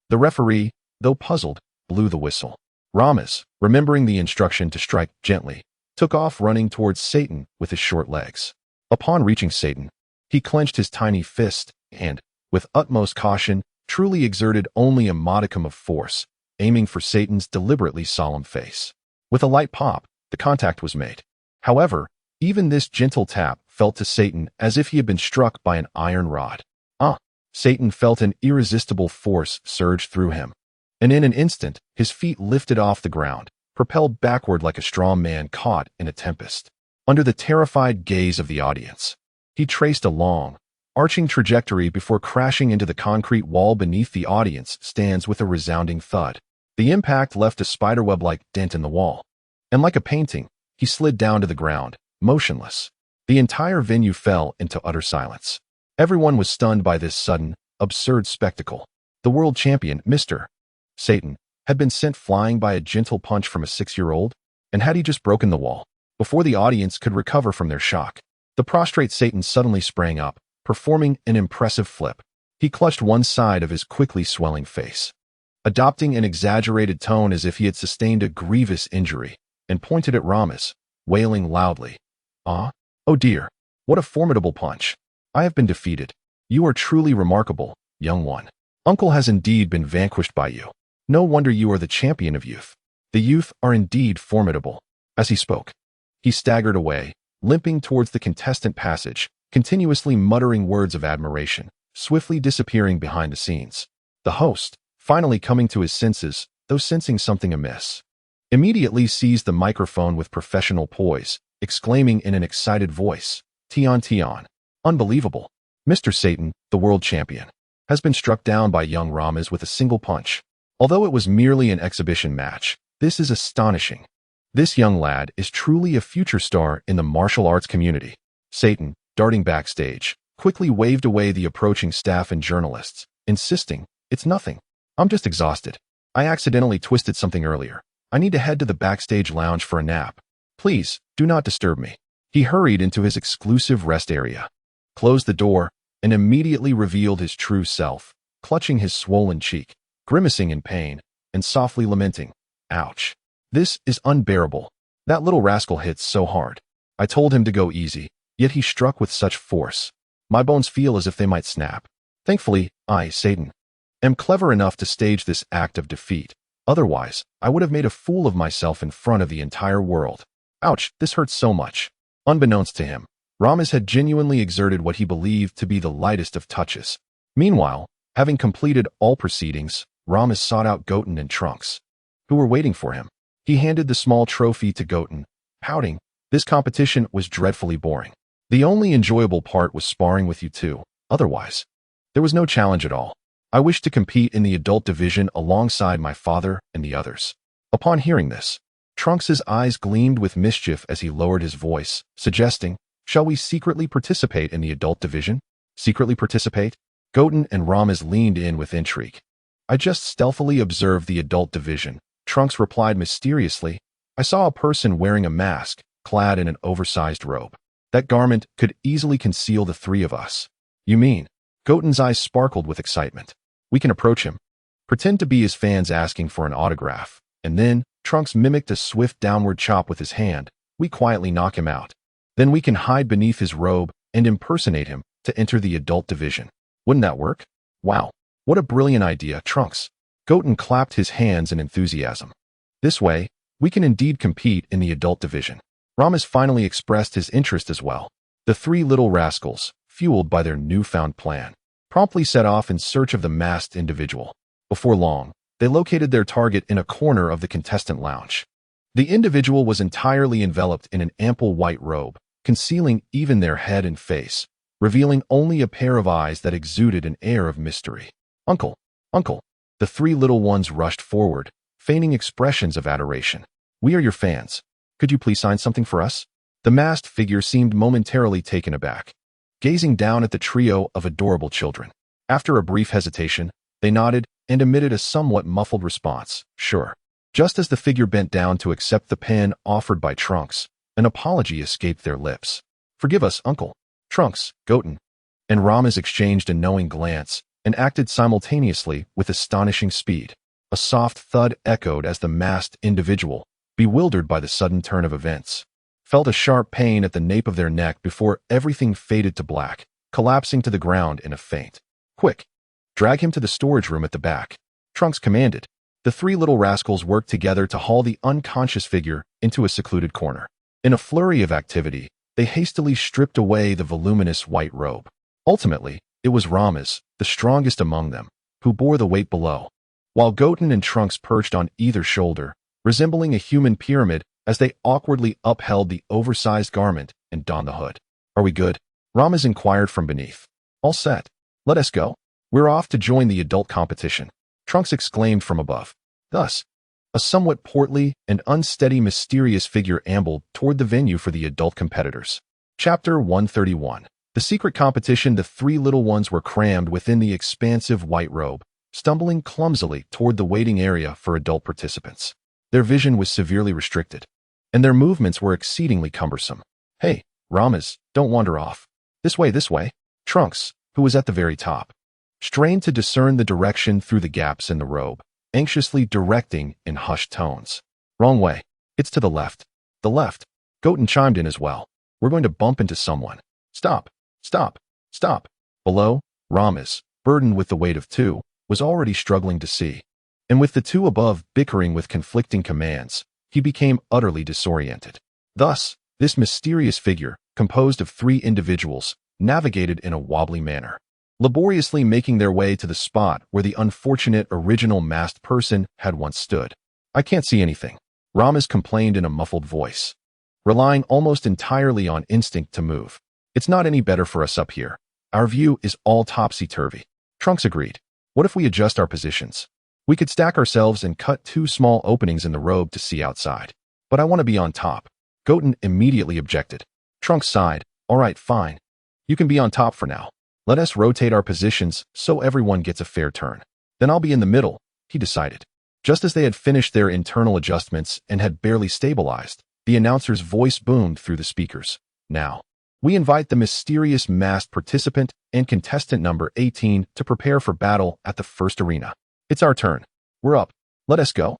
The referee, though puzzled, blew the whistle. Rames, remembering the instruction to strike gently, took off running towards Satan with his short legs. Upon reaching Satan, he clenched his tiny fist and, with utmost caution, truly exerted only a modicum of force, aiming for Satan's deliberately solemn face. With a light pop, the contact was made. However, even this gentle tap felt to Satan as if he had been struck by an iron rod. Satan felt an irresistible force surge through him, and in an instant, his feet lifted off the ground, propelled backward like a strong man caught in a tempest. Under the terrified gaze of the audience, he traced a long, arching trajectory before crashing into the concrete wall beneath the audience stands with a resounding thud. The impact left a spiderweb-like dent in the wall, and like a painting, he slid down to the ground, motionless. The entire venue fell into utter silence. Everyone was stunned by this sudden, absurd spectacle. The world champion, Mr. Satan, had been sent flying by a gentle punch from a 6-year-old, and had he just broken the wall? Before the audience could recover from their shock, the prostrate Satan suddenly sprang up, performing an impressive flip. He clutched one side of his quickly swelling face, adopting an exaggerated tone as if he had sustained a grievous injury, and pointed at Rames, wailing loudly. Oh dear, what a formidable punch. I have been defeated. You are truly remarkable, young one. Uncle has indeed been vanquished by you. No wonder you are the champion of youth. The youth are indeed formidable. As he spoke, he staggered away, limping towards the contestant passage, continuously muttering words of admiration, swiftly disappearing behind the scenes. The host, finally coming to his senses, though sensing something amiss, immediately seized the microphone with professional poise, exclaiming in an excited voice, Tion Tion. Unbelievable. Mr. Satan, the world champion, has been struck down by young Rames with a single punch. Although it was merely an exhibition match, this is astonishing. This young lad is truly a future star in the martial arts community. Satan, darting backstage, quickly waved away the approaching staff and journalists, insisting, "It's nothing. I'm just exhausted. I accidentally twisted something earlier. I need to head to the backstage lounge for a nap. Please, do not disturb me." He hurried into his exclusive rest area, closed the door, and immediately revealed his true self, clutching his swollen cheek, grimacing in pain, and softly lamenting, "Ouch. This is unbearable. That little rascal hits so hard. I told him to go easy, yet he struck with such force. My bones feel as if they might snap. Thankfully, I, Satan, am clever enough to stage this act of defeat. Otherwise, I would have made a fool of myself in front of the entire world. Ouch, this hurts so much." Unbeknownst to him, Ramos had genuinely exerted what he believed to be the lightest of touches. Meanwhile, having completed all proceedings, Ramos sought out Goten and Trunks, who were waiting for him. He handed the small trophy to Goten, pouting. This competition was dreadfully boring. The only enjoyable part was sparring with you two. Otherwise, there was no challenge at all. I wished to compete in the adult division alongside my father and the others. Upon hearing this, Trunks' eyes gleamed with mischief as he lowered his voice, suggesting, "Shall we secretly participate in the adult division?" Secretly participate? Goten and Ramos leaned in with intrigue. "I just stealthily observed the adult division," Trunks replied mysteriously. "I saw a person wearing a mask, clad in an oversized robe. That garment could easily conceal the three of us." "You mean?" Goten's eyes sparkled with excitement. "We can approach him, pretend to be his fans asking for an autograph, and then," Trunks mimicked a swift downward chop with his hand, "we quietly knock him out. Then we can hide beneath his robe and impersonate him to enter the adult division. Wouldn't that work?" "Wow, what a brilliant idea, Trunks." Goten clapped his hands in enthusiasm. "This way, we can indeed compete in the adult division." Ramos finally expressed his interest as well. The three little rascals, fueled by their newfound plan, promptly set off in search of the masked individual. Before long, they located their target in a corner of the contestant lounge. The individual was entirely enveloped in an ample white robe, concealing even their head and face, revealing only a pair of eyes that exuded an air of mystery. "Uncle, uncle." The three little ones rushed forward, feigning expressions of adoration. "We are your fans. Could you please sign something for us?" The masked figure seemed momentarily taken aback, gazing down at the trio of adorable children. After a brief hesitation, they nodded and emitted a somewhat muffled response, "Sure." Just as the figure bent down to accept the pen offered by Trunks, an apology escaped their lips. "Forgive us, uncle." Trunks, Goten, and Ramos exchanged a knowing glance and acted simultaneously with astonishing speed. A soft thud echoed as the masked individual, bewildered by the sudden turn of events, felt a sharp pain at the nape of their neck before everything faded to black, collapsing to the ground in a faint. "Quick! Drag him to the storage room at the back," Trunks commanded. The three little rascals worked together to haul the unconscious figure into a secluded corner. In a flurry of activity, they hastily stripped away the voluminous white robe. Ultimately, it was Ramos, the strongest among them, who bore the weight below, while Goten and Trunks perched on either shoulder, resembling a human pyramid as they awkwardly upheld the oversized garment and donned the hood. "Are we good?" Ramos inquired from beneath. "All set. Let us go. We're off to join the adult competition," Trunks exclaimed from above. Thus, a somewhat portly and unsteady mysterious figure ambled toward the venue for the adult competitors. Chapter 131. The secret competition. The three little ones were crammed within the expansive white robe, stumbling clumsily toward the waiting area for adult participants. Their vision was severely restricted, and their movements were exceedingly cumbersome. "Hey, Ramos, don't wander off. This way, this way." Trunks, who was at the very top, strained to discern the direction through the gaps in the robe, anxiously directing in hushed tones. "Wrong way. It's to the left." "The left." Goten chimed in as well. "We're going to bump into someone." "Stop, stop, stop." Below, Ramos, burdened with the weight of two, was already struggling to see. And with the two above bickering with conflicting commands, he became utterly disoriented. Thus, this mysterious figure, composed of three individuals, navigated in a wobbly manner, laboriously making their way to the spot where the unfortunate original masked person had once stood. "I can't see anything," Ramos complained in a muffled voice, relying almost entirely on instinct to move. "It's not any better for us up here. Our view is all topsy-turvy." Trunks agreed. "What if we adjust our positions? We could stack ourselves and cut 2 small openings in the robe to see outside. But I want to be on top. Goten immediately objected. Trunks sighed. All right, fine. You can be on top for now. Let us rotate our positions so everyone gets a fair turn. Then I'll be in the middle, he decided. Just as they had finished their internal adjustments and had barely stabilized, the announcer's voice boomed through the speakers. Now, we invite the mysterious masked participant and contestant number 18 to prepare for battle at the first arena. It's our turn. We're up. Let us go.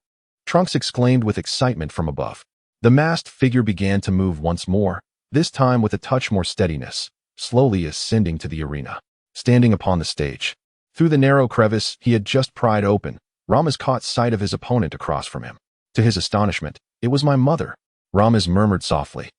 Trunks exclaimed with excitement from above. The masked figure began to move once more, this time with a touch more steadiness, slowly ascending to the arena. Standing upon the stage, through the narrow crevice he had just pried open, Ramaz caught sight of his opponent across from him. To his astonishment, it was my mother. Ramaz murmured softly,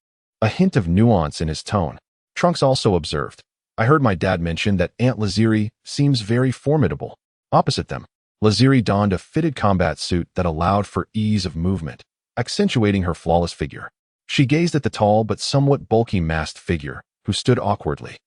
a hint of nuance in his tone. Trunks also observed. I heard my dad mention that Aunt Laziri seems very formidable. Opposite them, Laziri donned a fitted combat suit that allowed for ease of movement, accentuating her flawless figure. She gazed at the tall but somewhat bulky masked figure, who stood awkwardly,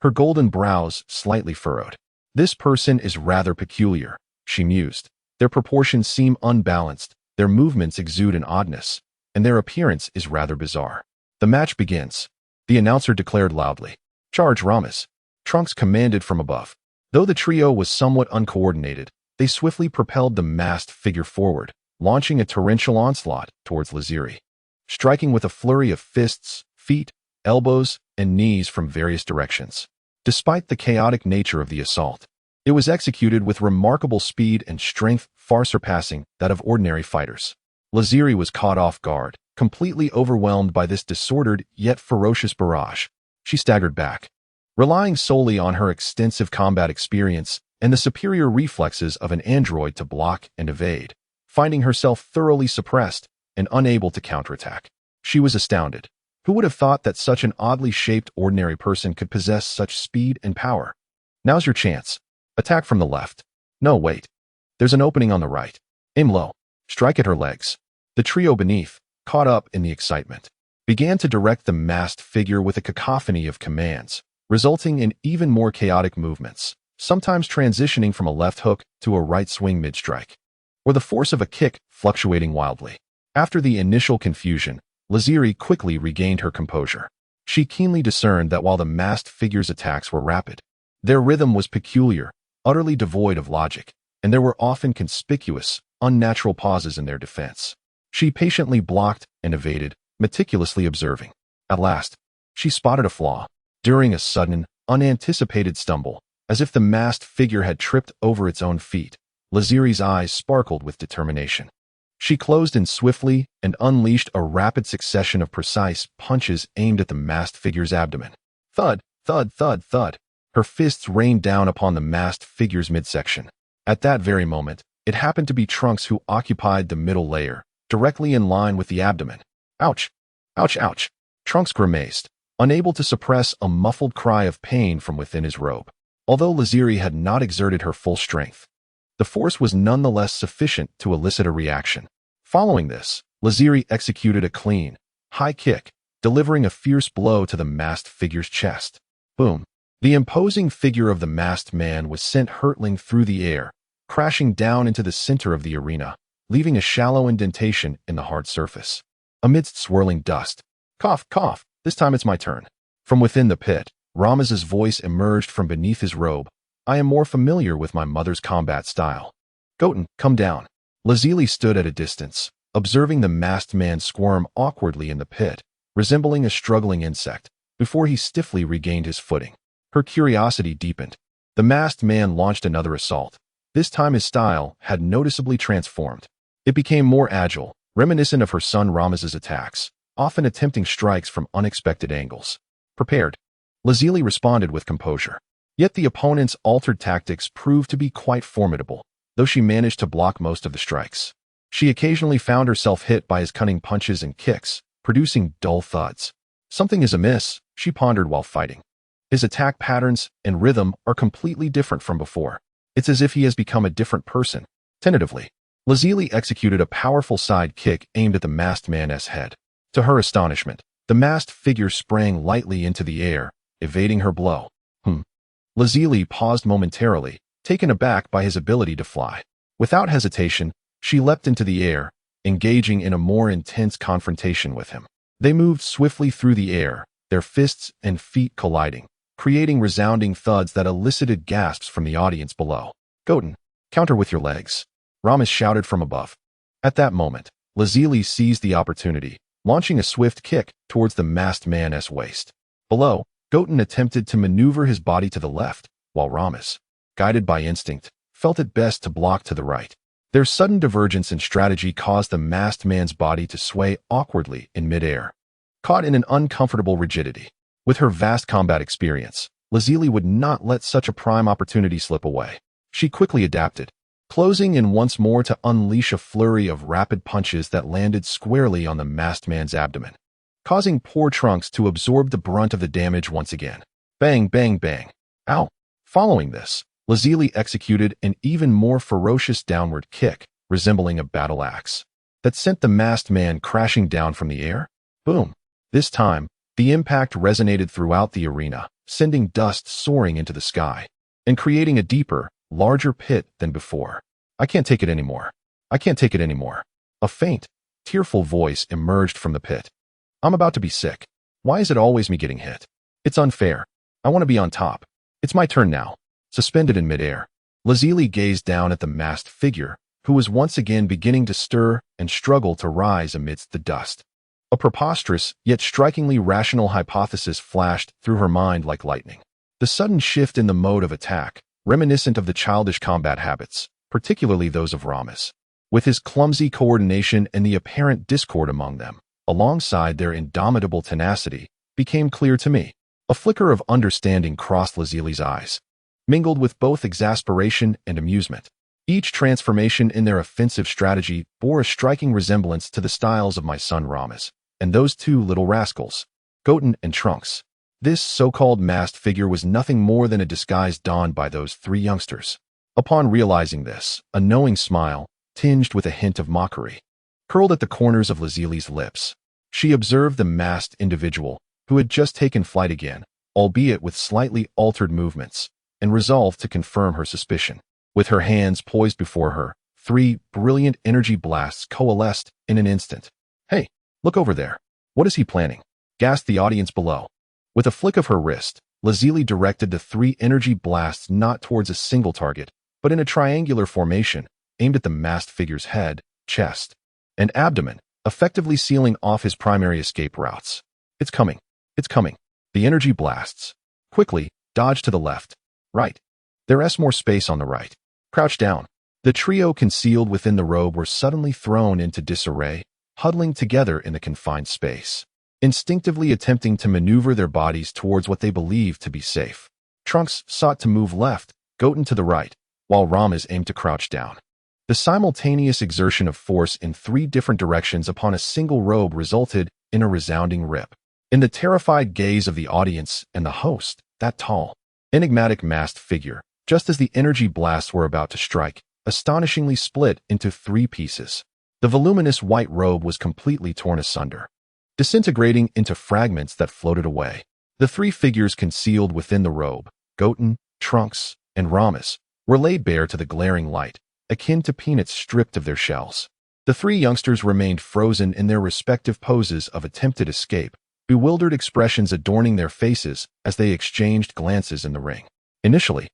her golden brows slightly furrowed. This person is rather peculiar, she mused. Their proportions seem unbalanced, their movements exude an oddness, and their appearance is rather bizarre. The match begins, the announcer declared loudly. Charge, Ramaz. Trunks commanded from above. Though the trio was somewhat uncoordinated, they swiftly propelled the masked figure forward, launching a torrential onslaught towards Laziri, striking with a flurry of fists, feet, elbows, and knees from various directions. Despite the chaotic nature of the assault, it was executed with remarkable speed and strength far surpassing that of ordinary fighters. Laziri was caught off guard, completely overwhelmed by this disordered yet ferocious barrage. She staggered back, relying solely on her extensive combat experience and the superior reflexes of an android to block and evade, finding herself thoroughly suppressed and unable to counterattack. She was astounded. Who would have thought that such an oddly shaped ordinary person could possess such speed and power? Now's your chance. Attack from the left. No, wait. There's an opening on the right. Aim low. Strike at her legs. The trio beneath, caught up in the excitement, began to direct the masked figure with a cacophony of commands, resulting in even more chaotic movements, sometimes transitioning from a left hook to a right swing mid-strike, or the force of a kick fluctuating wildly. After the initial confusion, Laziri quickly regained her composure. She keenly discerned that while the masked figure's attacks were rapid, their rhythm was peculiar, utterly devoid of logic, and there were often conspicuous, unnatural pauses in their defense. She patiently blocked and evaded, meticulously observing. At last, she spotted a flaw. During a sudden, unanticipated stumble, as if the masked figure had tripped over its own feet, Laziri's eyes sparkled with determination. She closed in swiftly and unleashed a rapid succession of precise punches aimed at the masked figure's abdomen. Thud, thud, thud, thud. Her fists rained down upon the masked figure's midsection. At that very moment, it happened to be Trunks who occupied the middle layer, directly in line with the abdomen. Ouch! Ouch, ouch! Trunks grimaced, unable to suppress a muffled cry of pain from within his robe. Although Laziri had not exerted her full strength, the force was nonetheless sufficient to elicit a reaction. Following this, Laziri executed a clean, high kick, delivering a fierce blow to the masked figure's chest. Boom! The imposing figure of the masked man was sent hurtling through the air, crashing down into the center of the arena, leaving a shallow indentation in the hard surface. Amidst swirling dust, cough, cough, this time it's my turn. From within the pit, Ramaz's voice emerged from beneath his robe. I am more familiar with my mother's combat style. Goten, come down. Lazili stood at a distance, observing the masked man squirm awkwardly in the pit, resembling a struggling insect, before he stiffly regained his footing. Her curiosity deepened. The masked man launched another assault. This time his style had noticeably transformed. It became more agile, reminiscent of her son Ramaz's attacks, often attempting strikes from unexpected angles. Prepared. Lazili responded with composure. Yet the opponent's altered tactics proved to be quite formidable, though she managed to block most of the strikes. She occasionally found herself hit by his cunning punches and kicks, producing dull thuds. Something is amiss, she pondered while fighting. His attack patterns and rhythm are completely different from before. It's as if he has become a different person. Tentatively, Lazili executed a powerful side kick aimed at the masked man's head. To her astonishment, the masked figure sprang lightly into the air, evading her blow. Lazili paused momentarily, taken aback by his ability to fly. Without hesitation, she leapt into the air, engaging in a more intense confrontation with him. They moved swiftly through the air, their fists and feet colliding, creating resounding thuds that elicited gasps from the audience below. "Goten, counter with your legs," Ramas shouted from above. At that moment, Lazili seized the opportunity, launching a swift kick towards the masked man's waist. Below, Goten attempted to maneuver his body to the left, while Ramas, guided by instinct, felt it best to block to the right. Their sudden divergence in strategy caused the masked man's body to sway awkwardly in midair, caught in an uncomfortable rigidity. With her vast combat experience, Lazili would not let such a prime opportunity slip away. She quickly adapted, closing in once more to unleash a flurry of rapid punches that landed squarely on the masked man's abdomen, causing poor Trunks to absorb the brunt of the damage once again. Bang, bang, bang. Ow! Following this, Lazili executed an even more ferocious downward kick, resembling a battle axe, that sent the masked man crashing down from the air. Boom! This time, the impact resonated throughout the arena, sending dust soaring into the sky, and creating a deeper, larger pit than before. "I can't take it anymore. I can't take it anymore." A faint, tearful voice emerged from the pit. "I'm about to be sick. Why is it always me getting hit? It's unfair. I want to be on top. It's my turn now." Suspended in midair, Lazili gazed down at the masked figure, who was once again beginning to stir and struggle to rise amidst the dust. A preposterous, yet strikingly rational hypothesis flashed through her mind like lightning. The sudden shift in the mode of attack, reminiscent of the childish combat habits, particularly those of Ramas, with his clumsy coordination and the apparent discord among them, alongside their indomitable tenacity, became clear to me. A flicker of understanding crossed Lazili's eyes, mingled with both exasperation and amusement. Each transformation in their offensive strategy bore a striking resemblance to the styles of my son Ramas, and those two little rascals, Goten and Trunks. This so-called masked figure was nothing more than a disguise donned by those three youngsters. Upon realizing this, a knowing smile, tinged with a hint of mockery, curled at the corners of Lazili's lips. She observed the masked individual, who had just taken flight again, albeit with slightly altered movements, and resolved to confirm her suspicion. With her hands poised before her, three brilliant energy blasts coalesced in an instant. "Hey, look over there. What is he planning?" gasped the audience below. With a flick of her wrist, Lazili directed the three energy blasts not towards a single target, but in a triangular formation, aimed at the masked figure's head, chest, and abdomen, effectively sealing off his primary escape routes. "It's coming. It's coming." The energy blasts. "Quickly, dodge to the left. Right. There's more space on the right. Crouch down." The trio concealed within the robe were suddenly thrown into disarray, huddling together in the confined space, instinctively attempting to maneuver their bodies towards what they believed to be safe. Trunks sought to move left, Goten to the right, while Ramas aimed to crouch down. The simultaneous exertion of force in three different directions upon a single robe resulted in a resounding rip. In the terrified gaze of the audience and the host, that tall, enigmatic masked figure, just as the energy blasts were about to strike, astonishingly split into three pieces. The voluminous white robe was completely torn asunder, disintegrating into fragments that floated away. The three figures concealed within the robe, Goten, Trunks, and Ramas, were laid bare to the glaring light, akin to peanuts stripped of their shells. The three youngsters remained frozen in their respective poses of attempted escape, bewildered expressions adorning their faces as they exchanged glances in the ring. Initially,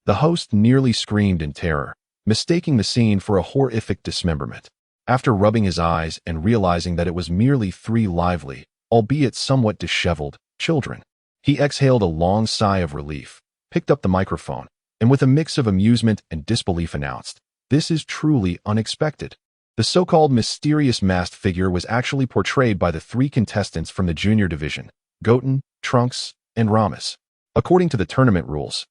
the host nearly screamed in terror, mistaking the scene for a horrific dismemberment. After rubbing his eyes and realizing that it was merely three lively, albeit somewhat disheveled, children, he exhaled a long sigh of relief, picked up the microphone, and with a mix of amusement and disbelief announced, "This is truly unexpected." The so-called mysterious masked figure was actually portrayed by the three contestants from the junior division, Goten, Trunks, and Ramas. According to the tournament rules,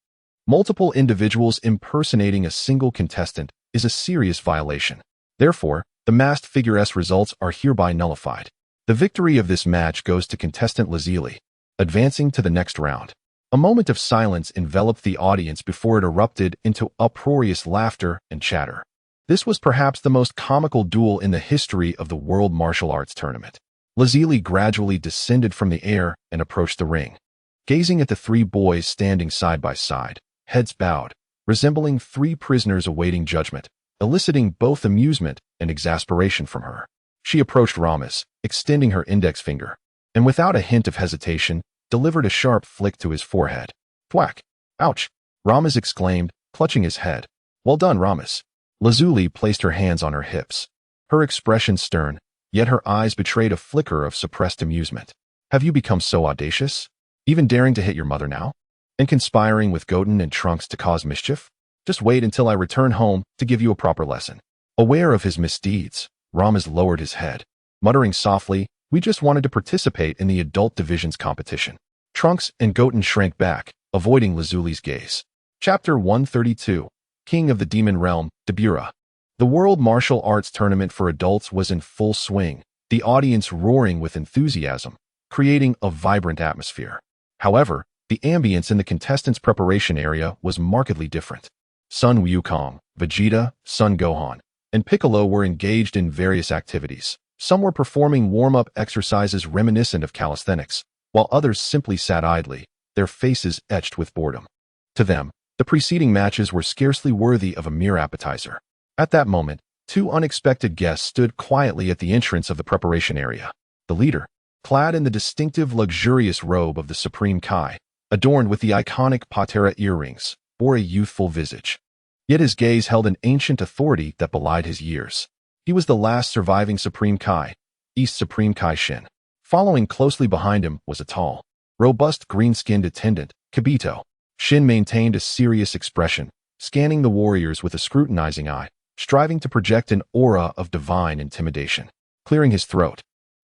multiple individuals impersonating a single contestant is a serious violation. Therefore, the masked figure's results are hereby nullified. The victory of this match goes to contestant Lazili, advancing to the next round. A moment of silence enveloped the audience before it erupted into uproarious laughter and chatter. This was perhaps the most comical duel in the history of the World Martial Arts Tournament. Lazili gradually descended from the air and approached the ring, gazing at the three boys standing side by side, heads bowed, resembling three prisoners awaiting judgment. eliciting both amusement and exasperation from her. She approached Ramos, extending her index finger, and without a hint of hesitation, delivered a sharp flick to his forehead. Thwack! Ouch! Ramos exclaimed, clutching his head. Well done, Ramos. Lazuli placed her hands on her hips. Her expression stern, yet her eyes betrayed a flicker of suppressed amusement. Have you become so audacious? Even daring to hit your mother now? And conspiring with Goten and Trunks to cause mischief? Just wait until I return home to give you a proper lesson. Aware of his misdeeds, Ramos lowered his head, muttering softly, we just wanted to participate in the adult division's competition. Trunks and Goten shrank back, avoiding Lazuli's gaze. Chapter 132, King of the Demon Realm, Dabura. The World Martial Arts Tournament for adults was in full swing, the audience roaring with enthusiasm, creating a vibrant atmosphere. However, the ambience in the contestants' preparation area was markedly different. Sun Wukong, Vegeta, Son Gohan, and Piccolo were engaged in various activities. Some were performing warm-up exercises reminiscent of calisthenics, while others simply sat idly, their faces etched with boredom. To them, the preceding matches were scarcely worthy of a mere appetizer. At that moment, two unexpected guests stood quietly at the entrance of the preparation area. The leader, clad in the distinctive luxurious robe of the Supreme Kai, adorned with the iconic patera earrings, bore a youthful visage. Yet his gaze held an ancient authority that belied his years. He was the last surviving Supreme Kai, East Supreme Kai Shin. Following closely behind him was a tall, robust green-skinned attendant, Kibito. Shin maintained a serious expression, scanning the warriors with a scrutinizing eye, striving to project an aura of divine intimidation. Clearing his throat,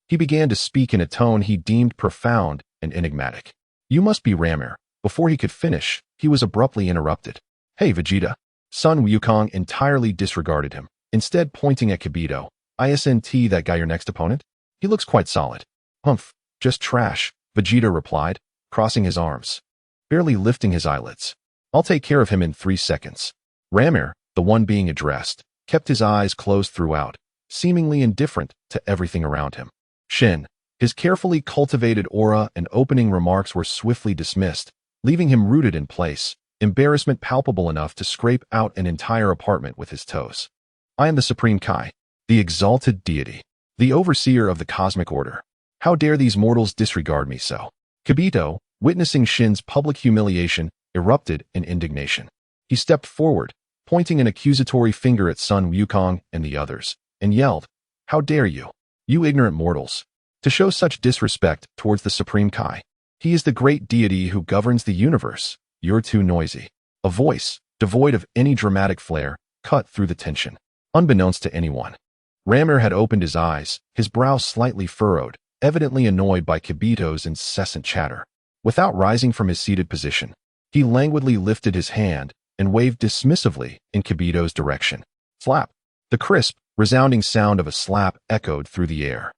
he began to speak in a tone he deemed profound and enigmatic. You must be Ramir. Before he could finish, he was abruptly interrupted. Hey, Vegeta. Sun Wukong entirely disregarded him, instead pointing at Kibito. Isn't that guy your next opponent? He looks quite solid. Humph, just trash, Vegeta replied, crossing his arms, barely lifting his eyelids. I'll take care of him in 3 seconds. Ramir, the one being addressed, kept his eyes closed throughout, seemingly indifferent to everything around him. Shin, his carefully cultivated aura and opening remarks were swiftly dismissed, leaving him rooted in place, embarrassment palpable enough to scrape out an entire apartment with his toes. I am the Supreme Kai, the exalted deity, the overseer of the cosmic order. How dare these mortals disregard me so? Kibito, witnessing Shin's public humiliation, erupted in indignation. He stepped forward, pointing an accusatory finger at Sun Wukong and the others, and yelled, How dare you, you ignorant mortals, to show such disrespect towards the Supreme Kai? He is the great deity who governs the universe. You're too noisy. A voice, devoid of any dramatic flair, cut through the tension. Unbeknownst to anyone, Ramir had opened his eyes, his brow slightly furrowed, evidently annoyed by Kibito's incessant chatter. Without rising from his seated position, he languidly lifted his hand and waved dismissively in Kibito's direction. Slap! The crisp, resounding sound of a slap echoed through the air.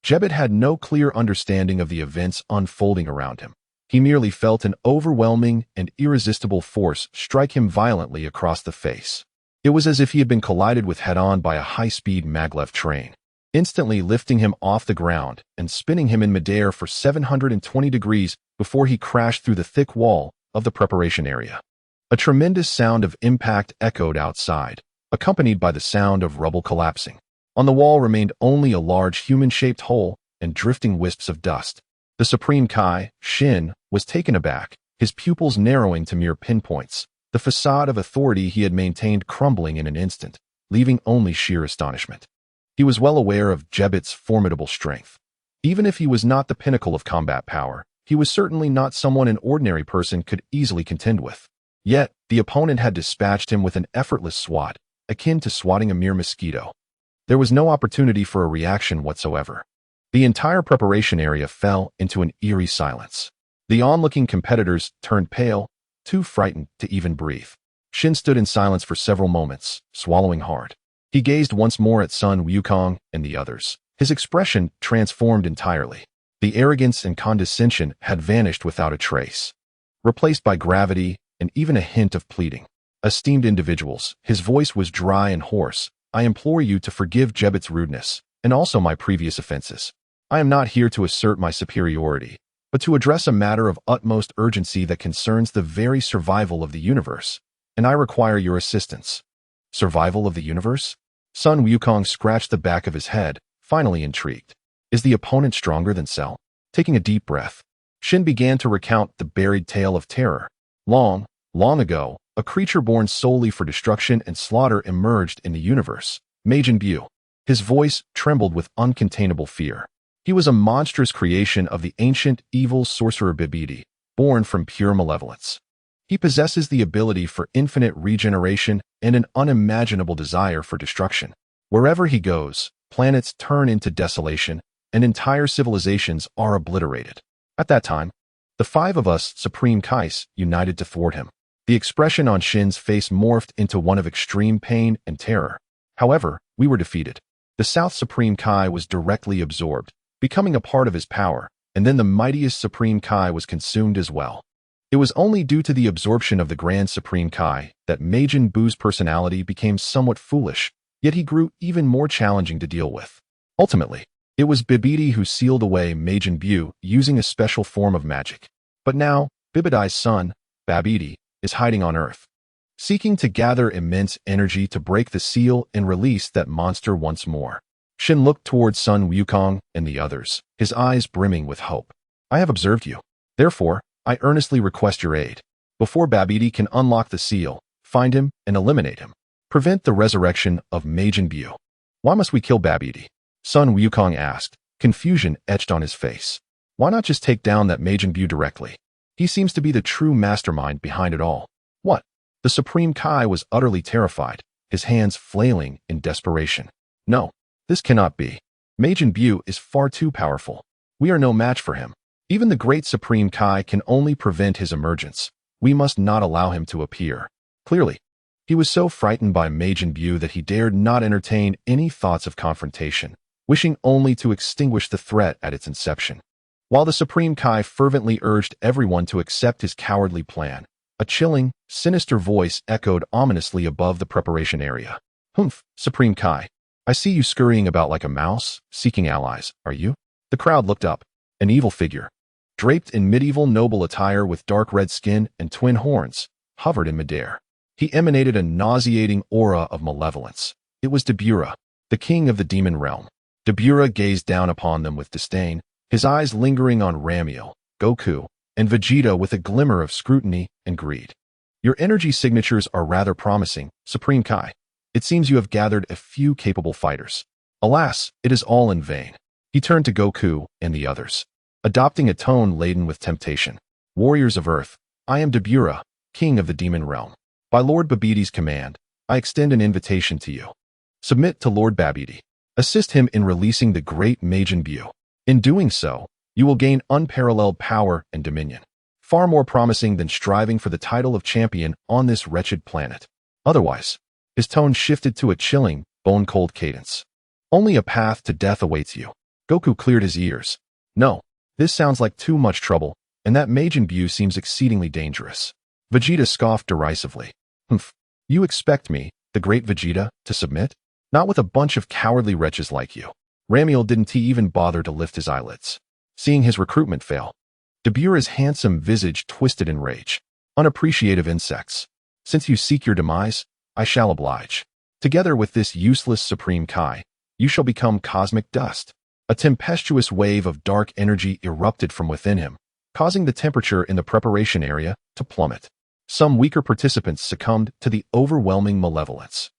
Jebbit had no clear understanding of the events unfolding around him. He merely felt an overwhelming and irresistible force strike him violently across the face. It was as if he had been collided with head-on by a high-speed maglev train, instantly lifting him off the ground and spinning him in midair for 720 degrees before he crashed through the thick wall of the preparation area. A tremendous sound of impact echoed outside, accompanied by the sound of rubble collapsing. On the wall remained only a large human-shaped hole and drifting wisps of dust. The Supreme Kai, Shin, was taken aback, his pupils narrowing to mere pinpoints, the facade of authority he had maintained crumbling in an instant, leaving only sheer astonishment. He was well aware of Jebbit's formidable strength. Even if he was not the pinnacle of combat power, he was certainly not someone an ordinary person could easily contend with. Yet, the opponent had dispatched him with an effortless swat, akin to swatting a mere mosquito. There was no opportunity for a reaction whatsoever. The entire preparation area fell into an eerie silence. The onlooking competitors turned pale, too frightened to even breathe. Shin stood in silence for several moments, swallowing hard. He gazed once more at Sun Wukong and the others. His expression transformed entirely. The arrogance and condescension had vanished without a trace, replaced by gravity and even a hint of pleading. Esteemed individuals, his voice was dry and hoarse. I implore you to forgive Jebbit's rudeness, and also my previous offenses. I am not here to assert my superiority, but to address a matter of utmost urgency that concerns the very survival of the universe, and I require your assistance. Survival of the universe? Sun Wukong scratched the back of his head, finally intrigued. Is the opponent stronger than Cell? Taking a deep breath, Shin began to recount the buried tale of terror. Long, long ago, a creature born solely for destruction and slaughter emerged in the universe, Majin Buu. His voice trembled with uncontainable fear. He was a monstrous creation of the ancient, evil sorcerer Bibidi, born from pure malevolence. He possesses the ability for infinite regeneration and an unimaginable desire for destruction. Wherever he goes, planets turn into desolation, and entire civilizations are obliterated. At that time, the five of us Supreme Kais united to thwart him. The expression on Shin's face morphed into one of extreme pain and terror. However, we were defeated. The South Supreme Kai was directly absorbed, becoming a part of his power, and then the mightiest Supreme Kai was consumed as well. It was only due to the absorption of the Grand Supreme Kai that Majin Buu's personality became somewhat foolish, yet he grew even more challenging to deal with. Ultimately, it was Bibidi who sealed away Majin Buu using a special form of magic. But now, Bibidi's son, Babidi, is hiding on Earth, seeking to gather immense energy to break the seal and release that monster once more. Shin looked towards Sun Wukong and the others, his eyes brimming with hope. I have observed you. Therefore, I earnestly request your aid. Before Babidi can unlock the seal, find him and eliminate him. Prevent the resurrection of Majin Buu. Why must we kill Babidi? Sun Wukong asked, confusion etched on his face. Why not just take down that Majin Buu directly? He seems to be the true mastermind behind it all. What? The Supreme Kai was utterly terrified, his hands flailing in desperation. No, this cannot be. Majin Buu is far too powerful. We are no match for him. Even the great Supreme Kai can only prevent his emergence. We must not allow him to appear. Clearly, he was so frightened by Majin Buu that he dared not entertain any thoughts of confrontation, wishing only to extinguish the threat at its inception. While the Supreme Kai fervently urged everyone to accept his cowardly plan, a chilling, sinister voice echoed ominously above the preparation area. Humph, Supreme Kai. I see you scurrying about like a mouse, seeking allies, are you? The crowd looked up. An evil figure, draped in medieval noble attire with dark red skin and twin horns, hovered in midair. He emanated a nauseating aura of malevolence. It was Dabura, the king of the demon realm. Dabura gazed down upon them with disdain, his eyes lingering on Ramiel, Goku, and Vegeta with a glimmer of scrutiny and greed. Your energy signatures are rather promising, Supreme Kai. It seems you have gathered a few capable fighters. Alas, it is all in vain. He turned to Goku and the others, adopting a tone laden with temptation. Warriors of Earth, I am Dabura, king of the demon realm. By Lord Babidi's command, I extend an invitation to you. Submit to Lord Babidi. Assist him in releasing the great Majin Buu. In doing so, you will gain unparalleled power and dominion, far more promising than striving for the title of champion on this wretched planet. Otherwise, his tone shifted to a chilling, bone-cold cadence. Only a path to death awaits you. Goku cleared his ears. No, this sounds like too much trouble, and that Majin Buu seems exceedingly dangerous. Vegeta scoffed derisively. Humph, you expect me, the great Vegeta, to submit? Not with a bunch of cowardly wretches like you. Ramiel didn't even bother to lift his eyelids, seeing his recruitment fail. Dabura's handsome visage twisted in rage. Unappreciative insects. Since you seek your demise, I shall oblige. Together with this useless Supreme Kai, you shall become cosmic dust. A tempestuous wave of dark energy erupted from within him, causing the temperature in the preparation area to plummet. Some weaker participants succumbed to the overwhelming malevolence.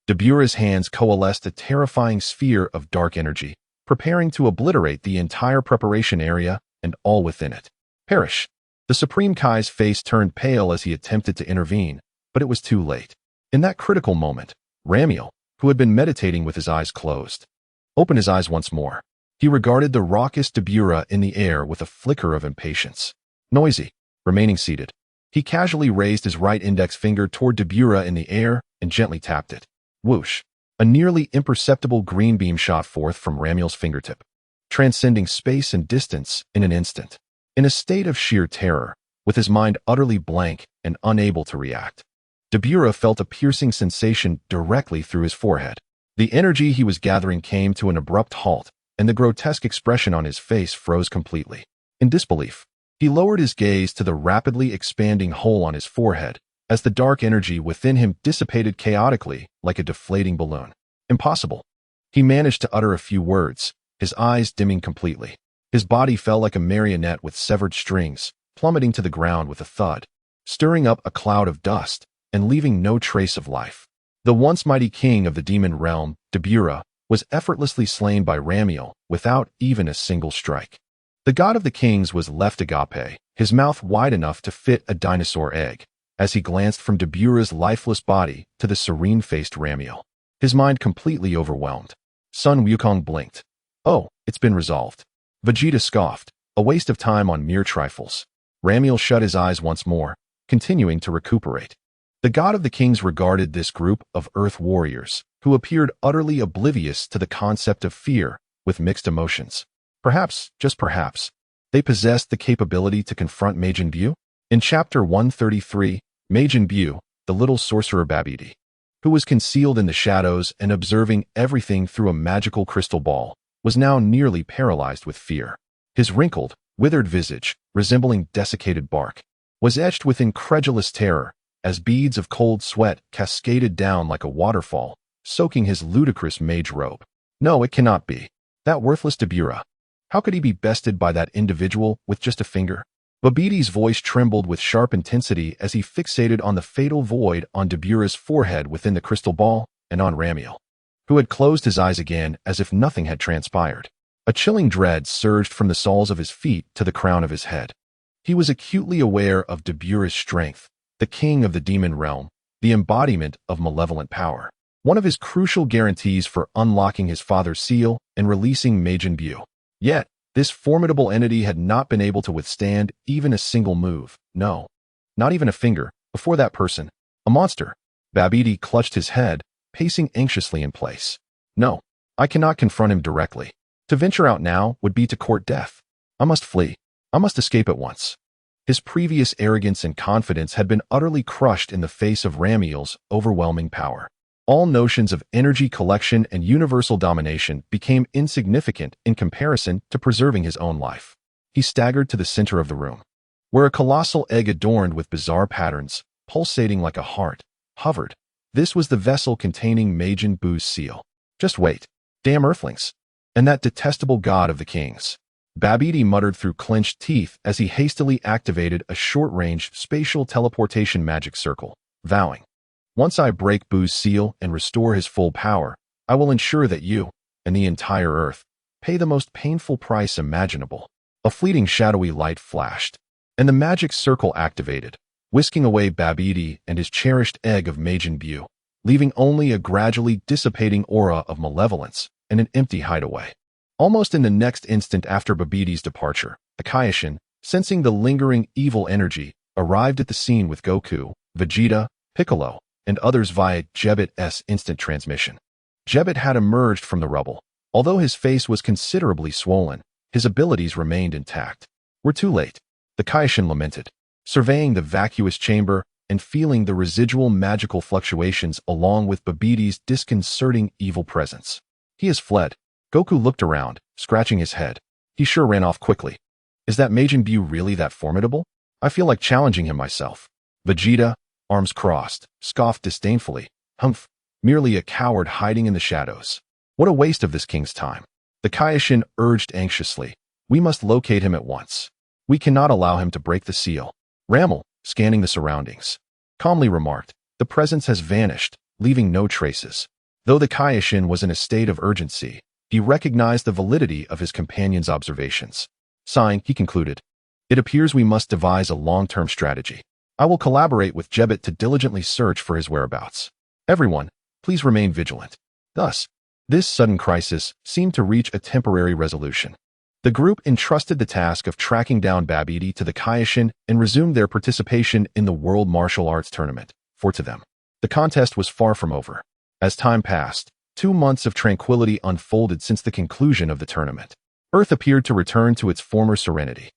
Dabura's hands coalesced a terrifying sphere of dark energy, preparing to obliterate the entire preparation area and all within it. Perish. The Supreme Kai's face turned pale as he attempted to intervene, but it was too late. In that critical moment, Ramiel, who had been meditating with his eyes closed, opened his eyes once more. He regarded the raucous Dabura in the air with a flicker of impatience. Noisy, remaining seated, he casually raised his right index finger toward Dabura in the air and gently tapped it. Whoosh! A nearly imperceptible green beam shot forth from Ramiel's fingertip, transcending space and distance in an instant. In a state of sheer terror, with his mind utterly blank and unable to react, Dabura felt a piercing sensation directly through his forehead. The energy he was gathering came to an abrupt halt, and the grotesque expression on his face froze completely. In disbelief, he lowered his gaze to the rapidly expanding hole on his forehead, as the dark energy within him dissipated chaotically like a deflating balloon. Impossible. He managed to utter a few words, his eyes dimming completely. His body fell like a marionette with severed strings, plummeting to the ground with a thud, stirring up a cloud of dust and leaving no trace of life. The once mighty king of the demon realm, Dabura, was effortlessly slain by Ramiel without even a single strike. The god of the kings was left agape, his mouth wide enough to fit a dinosaur egg, as he glanced from Dabura's lifeless body to the serene-faced Ramiel, his mind completely overwhelmed. Sun Wukong blinked. Oh, it's been resolved. Vegeta scoffed, a waste of time on mere trifles. Ramiel shut his eyes once more, continuing to recuperate. The god of the kings regarded this group of earth warriors, who appeared utterly oblivious to the concept of fear, with mixed emotions. Perhaps, just perhaps, they possessed the capability to confront Majin Buu? In Chapter 133, Majin Buu, the little sorcerer Babidi, who was concealed in the shadows and observing everything through a magical crystal ball, was now nearly paralyzed with fear. His wrinkled, withered visage, resembling desiccated bark, was etched with incredulous terror as beads of cold sweat cascaded down like a waterfall, soaking his ludicrous mage robe. No, it cannot be. That worthless Dabura. How could he be bested by that individual with just a finger? Babidi's voice trembled with sharp intensity as he fixated on the fatal void on Dabura's forehead within the crystal ball and on Ramiel, who had closed his eyes again as if nothing had transpired. A chilling dread surged from the soles of his feet to the crown of his head. He was acutely aware of Dabura's strength, the king of the demon realm, the embodiment of malevolent power, one of his crucial guarantees for unlocking his father's seal and releasing Majin Buu. Yet, this formidable entity had not been able to withstand even a single move, no, not even a finger, before that person, a monster. Babidi clutched his head, pacing anxiously in place. No, I cannot confront him directly. To venture out now would be to court death. I must flee. I must escape at once. His previous arrogance and confidence had been utterly crushed in the face of Ramiel's overwhelming power. All notions of energy collection and universal domination became insignificant in comparison to preserving his own life. He staggered to the center of the room, where a colossal egg adorned with bizarre patterns, pulsating like a heart, hovered. This was the vessel containing Majin Buu's seal. Just wait. Damn earthlings. And that detestable god of the kings. Babidi muttered through clenched teeth as he hastily activated a short-range spatial teleportation magic circle, vowing, once I break Buu's seal and restore his full power, I will ensure that you, and the entire earth, pay the most painful price imaginable. A fleeting shadowy light flashed, and the magic circle activated, whisking away Babidi and his cherished egg of Majin Buu, leaving only a gradually dissipating aura of malevolence and an empty hideaway. Almost in the next instant after Babidi's departure, the Kaioshin, sensing the lingering evil energy, arrived at the scene with Goku, Vegeta, Piccolo, and others via Jebit's instant transmission. Jebit had emerged from the rubble. Although his face was considerably swollen, his abilities remained intact. We're too late, the Kaioshin lamented, surveying the vacuous chamber and feeling the residual magical fluctuations along with Babidi's disconcerting evil presence. He has fled. Goku looked around, scratching his head. He sure ran off quickly. Is that Majin Buu really that formidable? I feel like challenging him myself. Vegeta, arms crossed, scoffed disdainfully. Humph, merely a coward hiding in the shadows. What a waste of this king's time. The Kaioshin urged anxiously. We must locate him at once. We cannot allow him to break the seal. Ramiel, scanning the surroundings, calmly remarked, the presence has vanished, leaving no traces. Though the Kaioshin was in a state of urgency, he recognized the validity of his companion's observations. Sighing, he concluded, it appears we must devise a long-term strategy. I will collaborate with Jebit to diligently search for his whereabouts. Everyone, please remain vigilant. Thus, this sudden crisis seemed to reach a temporary resolution. The group entrusted the task of tracking down Babidi to the Kaioshin and resumed their participation in the World Martial Arts Tournament, for to them, the contest was far from over. As time passed, 2 months of tranquility unfolded since the conclusion of the tournament. Earth appeared to return to its former serenity.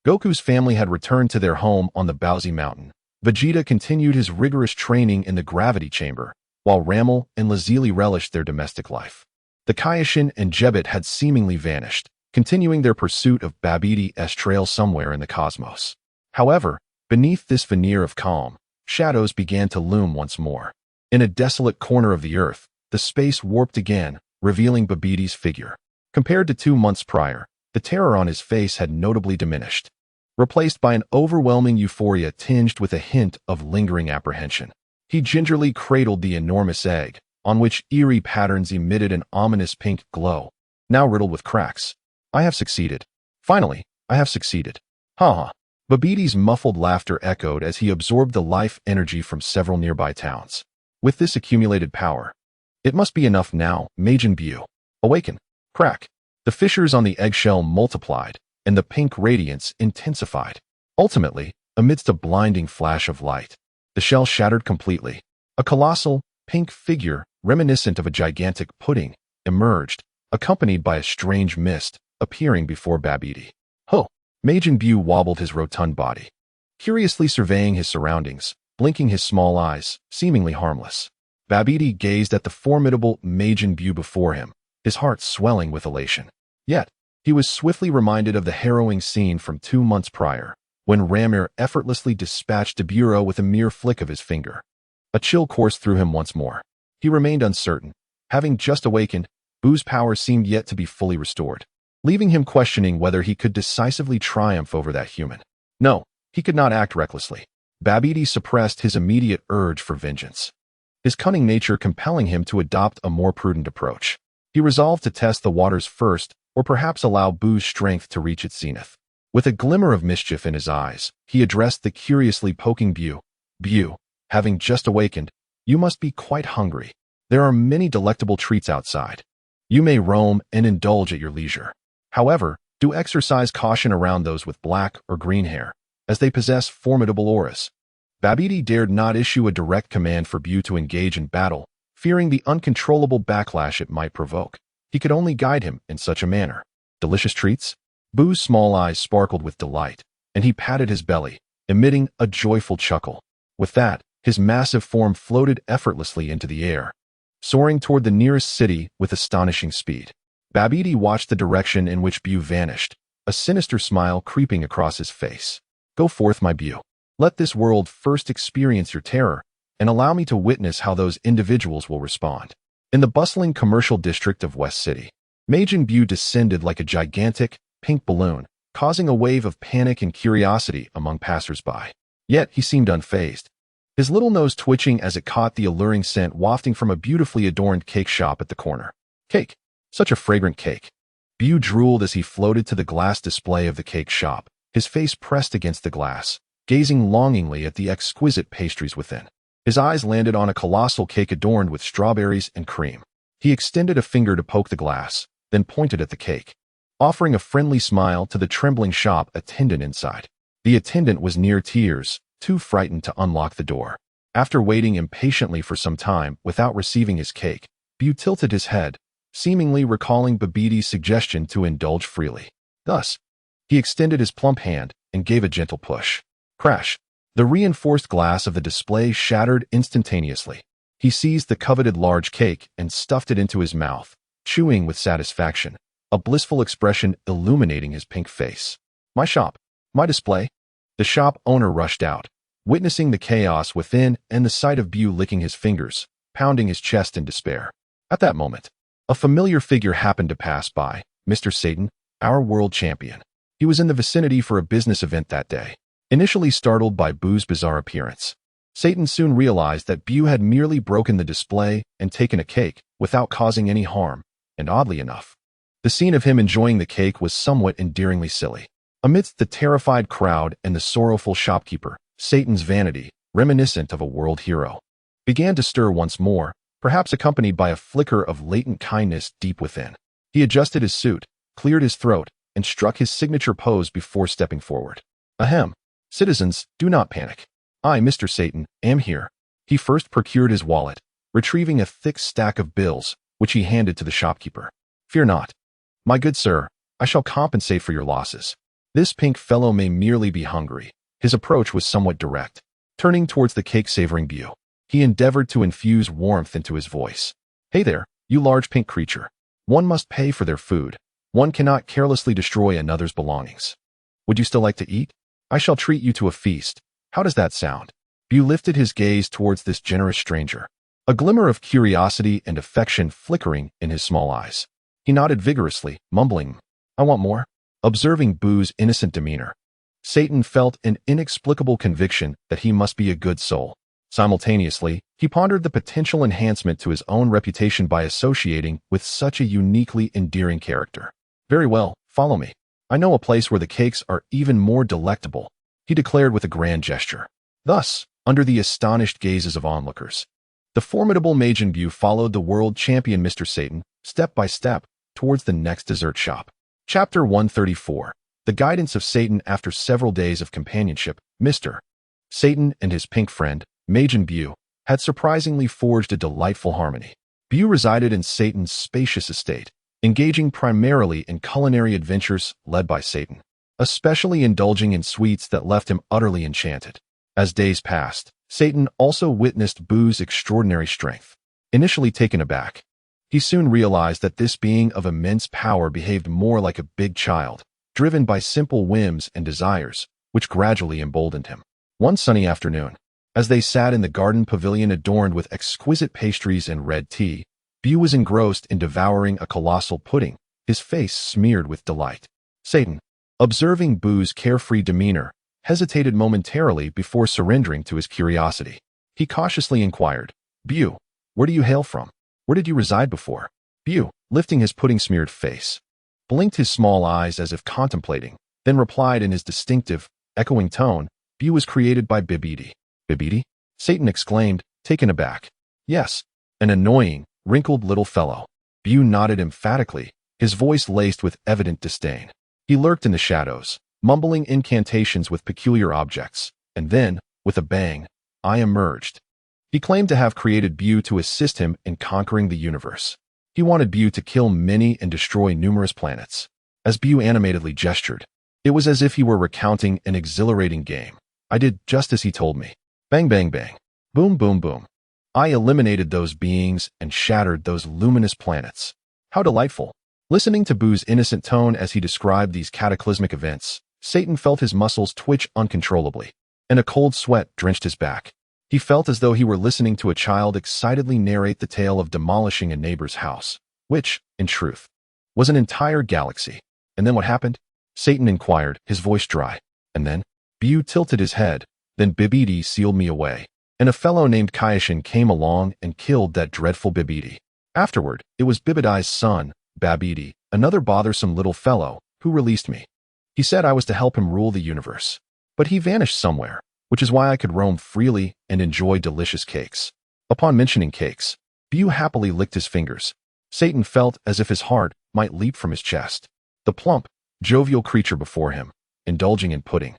Goku's family had returned to their home on the Baozi Mountain. Vegeta continued his rigorous training in the gravity chamber, while Ramiel and Lazili relished their domestic life. The Kaioshin and Jebit had seemingly vanished, continuing their pursuit of Babidi's trail somewhere in the cosmos. However, beneath this veneer of calm, shadows began to loom once more. In a desolate corner of the earth, the space warped again, revealing Babbidi's figure. Compared to 2 months prior, the terror on his face had notably diminished, replaced by an overwhelming euphoria tinged with a hint of lingering apprehension. He gingerly cradled the enormous egg, on which eerie patterns emitted an ominous pink glow, now riddled with cracks. I have succeeded. Finally, I have succeeded. Ha ha. Babbidi's muffled laughter echoed as he absorbed the life energy from several nearby towns. With this accumulated power, it must be enough now. Majin Buu. Awaken. Crack. The fissures on the eggshell multiplied, and the pink radiance intensified. Ultimately, amidst a blinding flash of light, the shell shattered completely. A colossal, pink figure, reminiscent of a gigantic pudding, emerged, accompanied by a strange mist, appearing before Babbidi. Ho! Majin Buu wobbled his rotund body, curiously surveying his surroundings, blinking his small eyes, seemingly harmless. Babbidi gazed at the formidable Majin Buu before him, his heart swelling with elation. Yet, he was swiftly reminded of the harrowing scene from 2 months prior, when Ramir effortlessly dispatched Gero with a mere flick of his finger. A chill coursed through him once more. He remained uncertain. Having just awakened, Buu's power seemed yet to be fully restored, leaving him questioning whether he could decisively triumph over that human. No, he could not act recklessly. Babbidi suppressed his immediate urge for vengeance, his cunning nature compelling him to adopt a more prudent approach. He resolved to test the waters first, or perhaps allow Buu's strength to reach its zenith. With a glimmer of mischief in his eyes, he addressed the curiously poking Buu. Buu, having just awakened, you must be quite hungry. There are many delectable treats outside. You may roam and indulge at your leisure. However, do exercise caution around those with black or green hair, as they possess formidable auras. Babbidi dared not issue a direct command for Buu to engage in battle, fearing the uncontrollable backlash it might provoke. He could only guide him in such a manner. Delicious treats? Buu's small eyes sparkled with delight, and he patted his belly, emitting a joyful chuckle. With that, his massive form floated effortlessly into the air, soaring toward the nearest city with astonishing speed. Babbidi watched the direction in which Buu vanished, a sinister smile creeping across his face. Go forth, my Buu. Let this world first experience your terror, and allow me to witness how those individuals will respond. In the bustling commercial district of West City, Majin Buu descended like a gigantic, pink balloon, causing a wave of panic and curiosity among passers-by. Yet he seemed unfazed, his little nose twitching as it caught the alluring scent wafting from a beautifully adorned cake shop at the corner. Cake. Such a fragrant cake. Buu drooled as he floated to the glass display of the cake shop, his face pressed against the glass, gazing longingly at the exquisite pastries within. His eyes landed on a colossal cake adorned with strawberries and cream. He extended a finger to poke the glass, then pointed at the cake, offering a friendly smile to the trembling shop attendant inside. The attendant was near tears, too frightened to unlock the door. After waiting impatiently for some time without receiving his cake, Buu tilted his head, seemingly recalling Babbidi's suggestion to indulge freely. Thus, he extended his plump hand and gave a gentle push. Crash! The reinforced glass of the display shattered instantaneously. He seized the coveted large cake and stuffed it into his mouth, chewing with satisfaction, a blissful expression illuminating his pink face. My shop. My display. The shop owner rushed out, witnessing the chaos within and the sight of Buu licking his fingers, pounding his chest in despair. At that moment, a familiar figure happened to pass by, Mr. Satan, our world champion. He was in the vicinity for a business event that day. Initially startled by Buu's bizarre appearance, Satan soon realized that Buu had merely broken the display and taken a cake without causing any harm, and oddly enough, the scene of him enjoying the cake was somewhat endearingly silly. Amidst the terrified crowd and the sorrowful shopkeeper, Satan's vanity, reminiscent of a world hero, began to stir once more, perhaps accompanied by a flicker of latent kindness deep within. He adjusted his suit, cleared his throat, and struck his signature pose before stepping forward. Ahem. Citizens, do not panic. I, Mr. Satan, am here. He first procured his wallet, retrieving a thick stack of bills, which he handed to the shopkeeper. Fear not. My good sir, I shall compensate for your losses. This pink fellow may merely be hungry. His approach was somewhat direct. Turning towards the cake-savoring Buu, he endeavored to infuse warmth into his voice. Hey there, you large pink creature. One must pay for their food. One cannot carelessly destroy another's belongings. Would you still like to eat? I shall treat you to a feast. How does that sound? Bu lifted his gaze towards this generous stranger, a glimmer of curiosity and affection flickering in his small eyes. He nodded vigorously, mumbling, "I want more." Observing Bu's innocent demeanor, Satan felt an inexplicable conviction that he must be a good soul. Simultaneously, he pondered the potential enhancement to his own reputation by associating with such a uniquely endearing character. "Very well, follow me. I know a place where the cakes are even more delectable," he declared with a grand gesture. Thus, under the astonished gazes of onlookers, the formidable Majin Bu followed the world champion Mr. Satan, step by step, towards the next dessert shop. Chapter 134. The Guidance of Satan. After several days of companionship, Mr. Satan and his pink friend, Majin Bu, had surprisingly forged a delightful harmony. Bu resided in Satan's spacious estate, engaging primarily in culinary adventures led by Satan, especially indulging in sweets that left him utterly enchanted. As days passed, Satan also witnessed Bu's extraordinary strength. Initially taken aback, he soon realized that this being of immense power behaved more like a big child, driven by simple whims and desires, which gradually emboldened him. One sunny afternoon, as they sat in the garden pavilion adorned with exquisite pastries and red tea, Bu was engrossed in devouring a colossal pudding, his face smeared with delight. Satan, observing Bu's carefree demeanor, hesitated momentarily before surrendering to his curiosity. He cautiously inquired, "Bu, where do you hail from? Where did you reside before?" Bu, lifting his pudding-smeared face, blinked his small eyes as if contemplating, then replied in his distinctive, echoing tone, "Bu was created by Bibidi." "Bibidi?" Satan exclaimed, taken aback. "Yes, an annoying, wrinkled little fellow." Bu nodded emphatically, his voice laced with evident disdain. He lurked in the shadows, mumbling incantations with peculiar objects, and then, with a bang, I emerged. He claimed to have created Bu to assist him in conquering the universe. He wanted Bu to kill many and destroy numerous planets. As Bu animatedly gestured, it was as if he were recounting an exhilarating game. I did just as he told me. Bang, bang, bang. Boom, boom, boom. I eliminated those beings and shattered those luminous planets. How delightful. Listening to Bu's innocent tone as he described these cataclysmic events, Satan felt his muscles twitch uncontrollably, and a cold sweat drenched his back. He felt as though he were listening to a child excitedly narrate the tale of demolishing a neighbor's house, which, in truth, was an entire galaxy. "And then what happened?" Satan inquired, his voice dry. "And then?" Bu tilted his head. "Then Bibidi sealed me away, and a fellow named Kaioshin came along and killed that dreadful Bibidi. Afterward, it was Bibidi's son, Babidi, another bothersome little fellow, who released me. He said I was to help him rule the universe. But he vanished somewhere, which is why I could roam freely and enjoy delicious cakes." Upon mentioning cakes, Bu happily licked his fingers. Satan felt as if his heart might leap from his chest. The plump, jovial creature before him, indulging in pudding,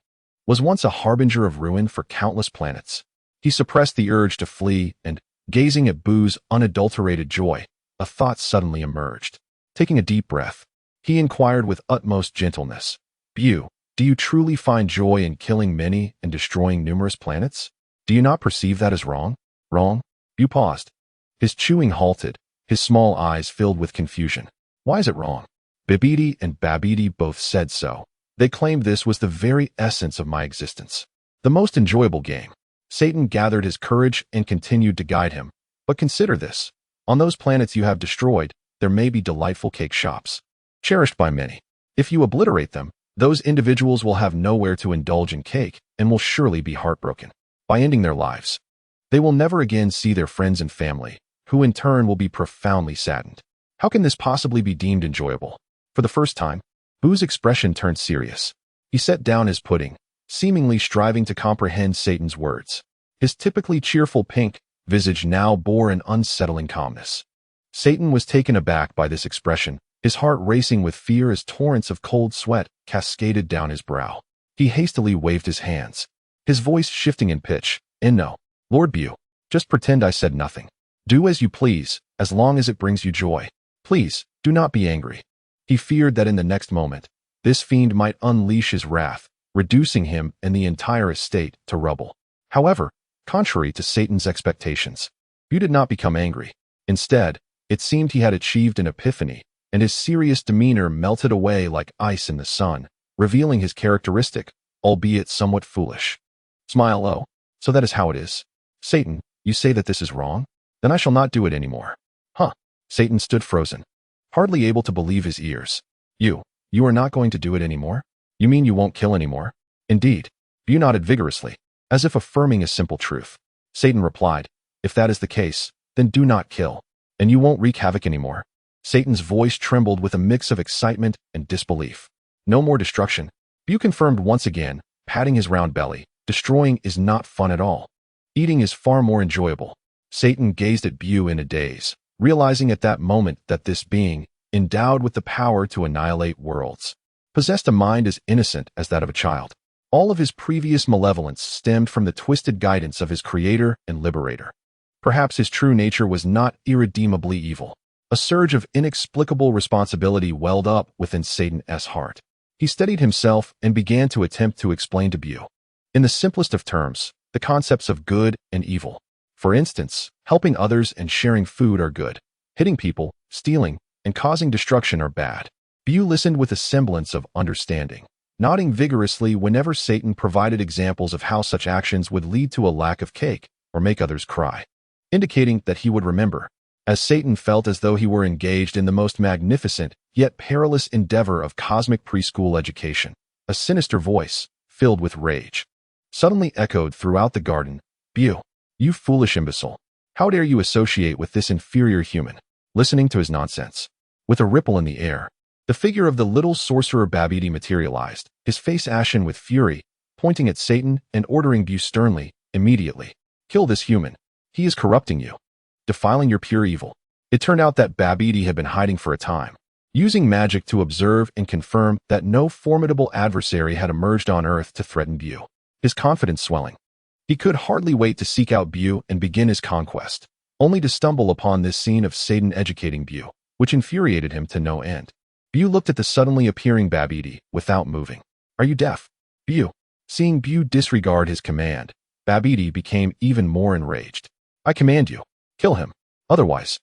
was once a harbinger of ruin for countless planets. He suppressed the urge to flee and, gazing at Bu's unadulterated joy, a thought suddenly emerged. Taking a deep breath, he inquired with utmost gentleness, "Bu, do you truly find joy in killing many and destroying numerous planets? Do you not perceive that as wrong?" "Wrong?" Bu paused. His chewing halted, his small eyes filled with confusion. "Why is it wrong?" Bibidi and Babidi both said so. They claimed this was the very essence of my existence. The most enjoyable game. Satan gathered his courage and continued to guide him. "But consider this. On those planets you have destroyed, there may be delightful cake shops, cherished by many. If you obliterate them, those individuals will have nowhere to indulge in cake and will surely be heartbroken. By ending their lives, they will never again see their friends and family, who in turn will be profoundly saddened. How can this possibly be deemed enjoyable?" For the first time, Bu's expression turned serious. He set down his pudding, seemingly striving to comprehend Satan's words. His typically cheerful pink visage now bore an unsettling calmness. Satan was taken aback by this expression, his heart racing with fear as torrents of cold sweat cascaded down his brow. He hastily waved his hands, his voice shifting in pitch. "No, Lord Bu, just pretend I said nothing. Do as you please, as long as it brings you joy. Please, do not be angry." He feared that in the next moment, this fiend might unleash his wrath, reducing him and the entire estate to rubble. However, contrary to Satan's expectations, Bu did not become angry. Instead, it seemed he had achieved an epiphany, and his serious demeanor melted away like ice in the sun, revealing his characteristic, albeit somewhat foolish, smile. "Oh, So that is how it is? Satan, you say that this is wrong? Then I shall not do it anymore. Huh? Satan stood frozen, hardly able to believe his ears. You are not going to do it anymore? You mean you won't kill anymore? Indeed. Bu nodded vigorously, as if affirming a simple truth. Satan replied, if that is the case, then do not kill, and you won't wreak havoc anymore. Satan's voice trembled with a mix of excitement and disbelief. No more destruction. Bu confirmed once again, patting his round belly. Destroying is not fun at all. Eating is far more enjoyable. Satan gazed at Bu in a daze, realizing at that moment that this being, endowed with the power to annihilate worlds, possessed a mind as innocent as that of a child. All of his previous malevolence stemmed from the twisted guidance of his creator and liberator. Perhaps his true nature was not irredeemably evil. A surge of inexplicable responsibility welled up within Satan's heart. He steadied himself and began to attempt to explain to Bu, in the simplest of terms, the concepts of good and evil. For instance, helping others and sharing food are good. Hitting people, stealing, and causing destruction are bad. Bu listened with a semblance of understanding, nodding vigorously whenever Satan provided examples of how such actions would lead to a lack of cake or make others cry, indicating that he would remember. As Satan felt as though he were engaged in the most magnificent yet perilous endeavor of cosmic preschool education, a sinister voice, filled with rage, suddenly echoed throughout the garden. Bu, you foolish imbecile. How dare you associate with this inferior human? Listening to his nonsense. With a ripple in the air, the figure of the little sorcerer Babidi materialized, his face ashen with fury, pointing at Satan and ordering Bu sternly, immediately, kill this human. He is corrupting you, defiling your pure evil. It turned out that Babidi had been hiding for a time, using magic to observe and confirm that no formidable adversary had emerged on Earth to threaten Bu. His confidence swelling. He could hardly wait to seek out Bu and begin his conquest, only to stumble upon this scene of Satan educating Bu, which infuriated him to no end. Bu looked at the suddenly appearing Babidi without moving. Are you deaf? Bu. Seeing Bu disregard his command, Babidi became even more enraged. I command you, kill him. Otherwise,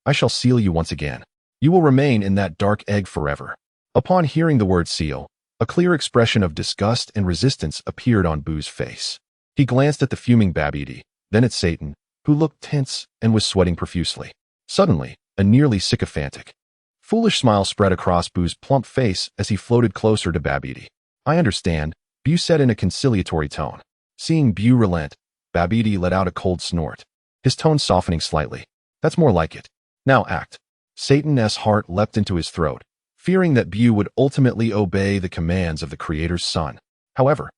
I shall seal you once again. You will remain in that dark egg forever. Upon hearing the word seal, a clear expression of disgust and resistance appeared on Bu's face. He glanced at the fuming Babidi, then at Satan, who looked tense and was sweating profusely. Suddenly, a nearly sycophantic, foolish smile spread across Bu's plump face as he floated closer to Babidi. I understand, Bu said in a conciliatory tone. Seeing Bu relent, Babidi let out a cold snort, his tone softening slightly. That's more like it. Now act. Satan's heart leapt into his throat, fearing that Bu would ultimately obey the commands of the Creator's Son. However,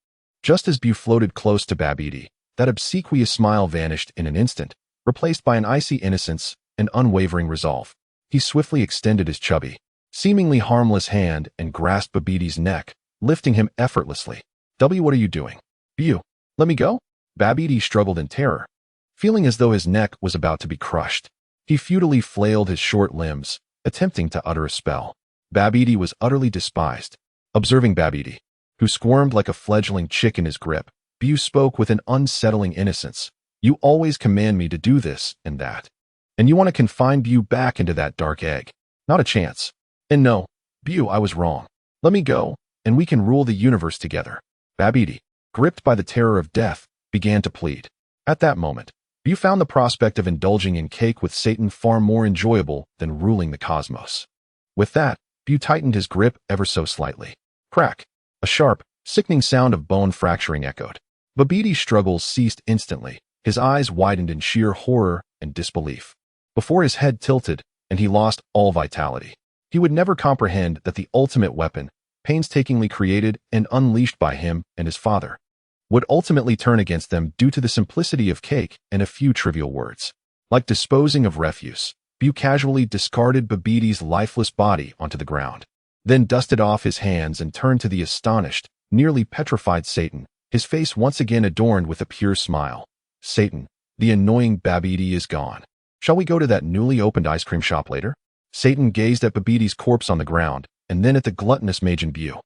just as Bu floated close to Babidi, that obsequious smile vanished in an instant, replaced by an icy innocence and unwavering resolve. He swiftly extended his chubby, seemingly harmless hand and grasped Babidi's neck, lifting him effortlessly. What are you doing? Bu, let me go? Babidi struggled in terror, feeling as though his neck was about to be crushed. He futilely flailed his short limbs, attempting to utter a spell. Babidi was utterly despised. Observing Babidi, who squirmed like a fledgling chick in his grip, Bu spoke with an unsettling innocence. You always command me to do this and that. And you want to confine Bu back into that dark egg. Not a chance. And no, Bu, I was wrong. Let me go, and we can rule the universe together. Babidi, gripped by the terror of death, began to plead. At that moment, Bu found the prospect of indulging in cake with Satan far more enjoyable than ruling the cosmos. With that, Bu tightened his grip ever so slightly. Crack! A sharp, sickening sound of bone fracturing echoed. Babidi's struggles ceased instantly. His eyes widened in sheer horror and disbelief. Before his head tilted, and he lost all vitality. He would never comprehend that the ultimate weapon, painstakingly created and unleashed by him and his father, would ultimately turn against them due to the simplicity of cake and a few trivial words. Like disposing of refuse, Bu casually discarded Babidi's lifeless body onto the ground, then dusted off his hands and turned to the astonished, nearly petrified Satan, his face once again adorned with a pure smile. Satan, the annoying Babidi is gone. Shall we go to that newly opened ice cream shop later? Satan gazed at Babidi's corpse on the ground, and then at the gluttonous Majin Bu,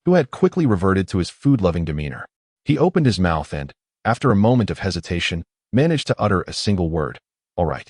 who had quickly reverted to his food-loving demeanor. He opened his mouth and, after a moment of hesitation, managed to utter a single word. All right.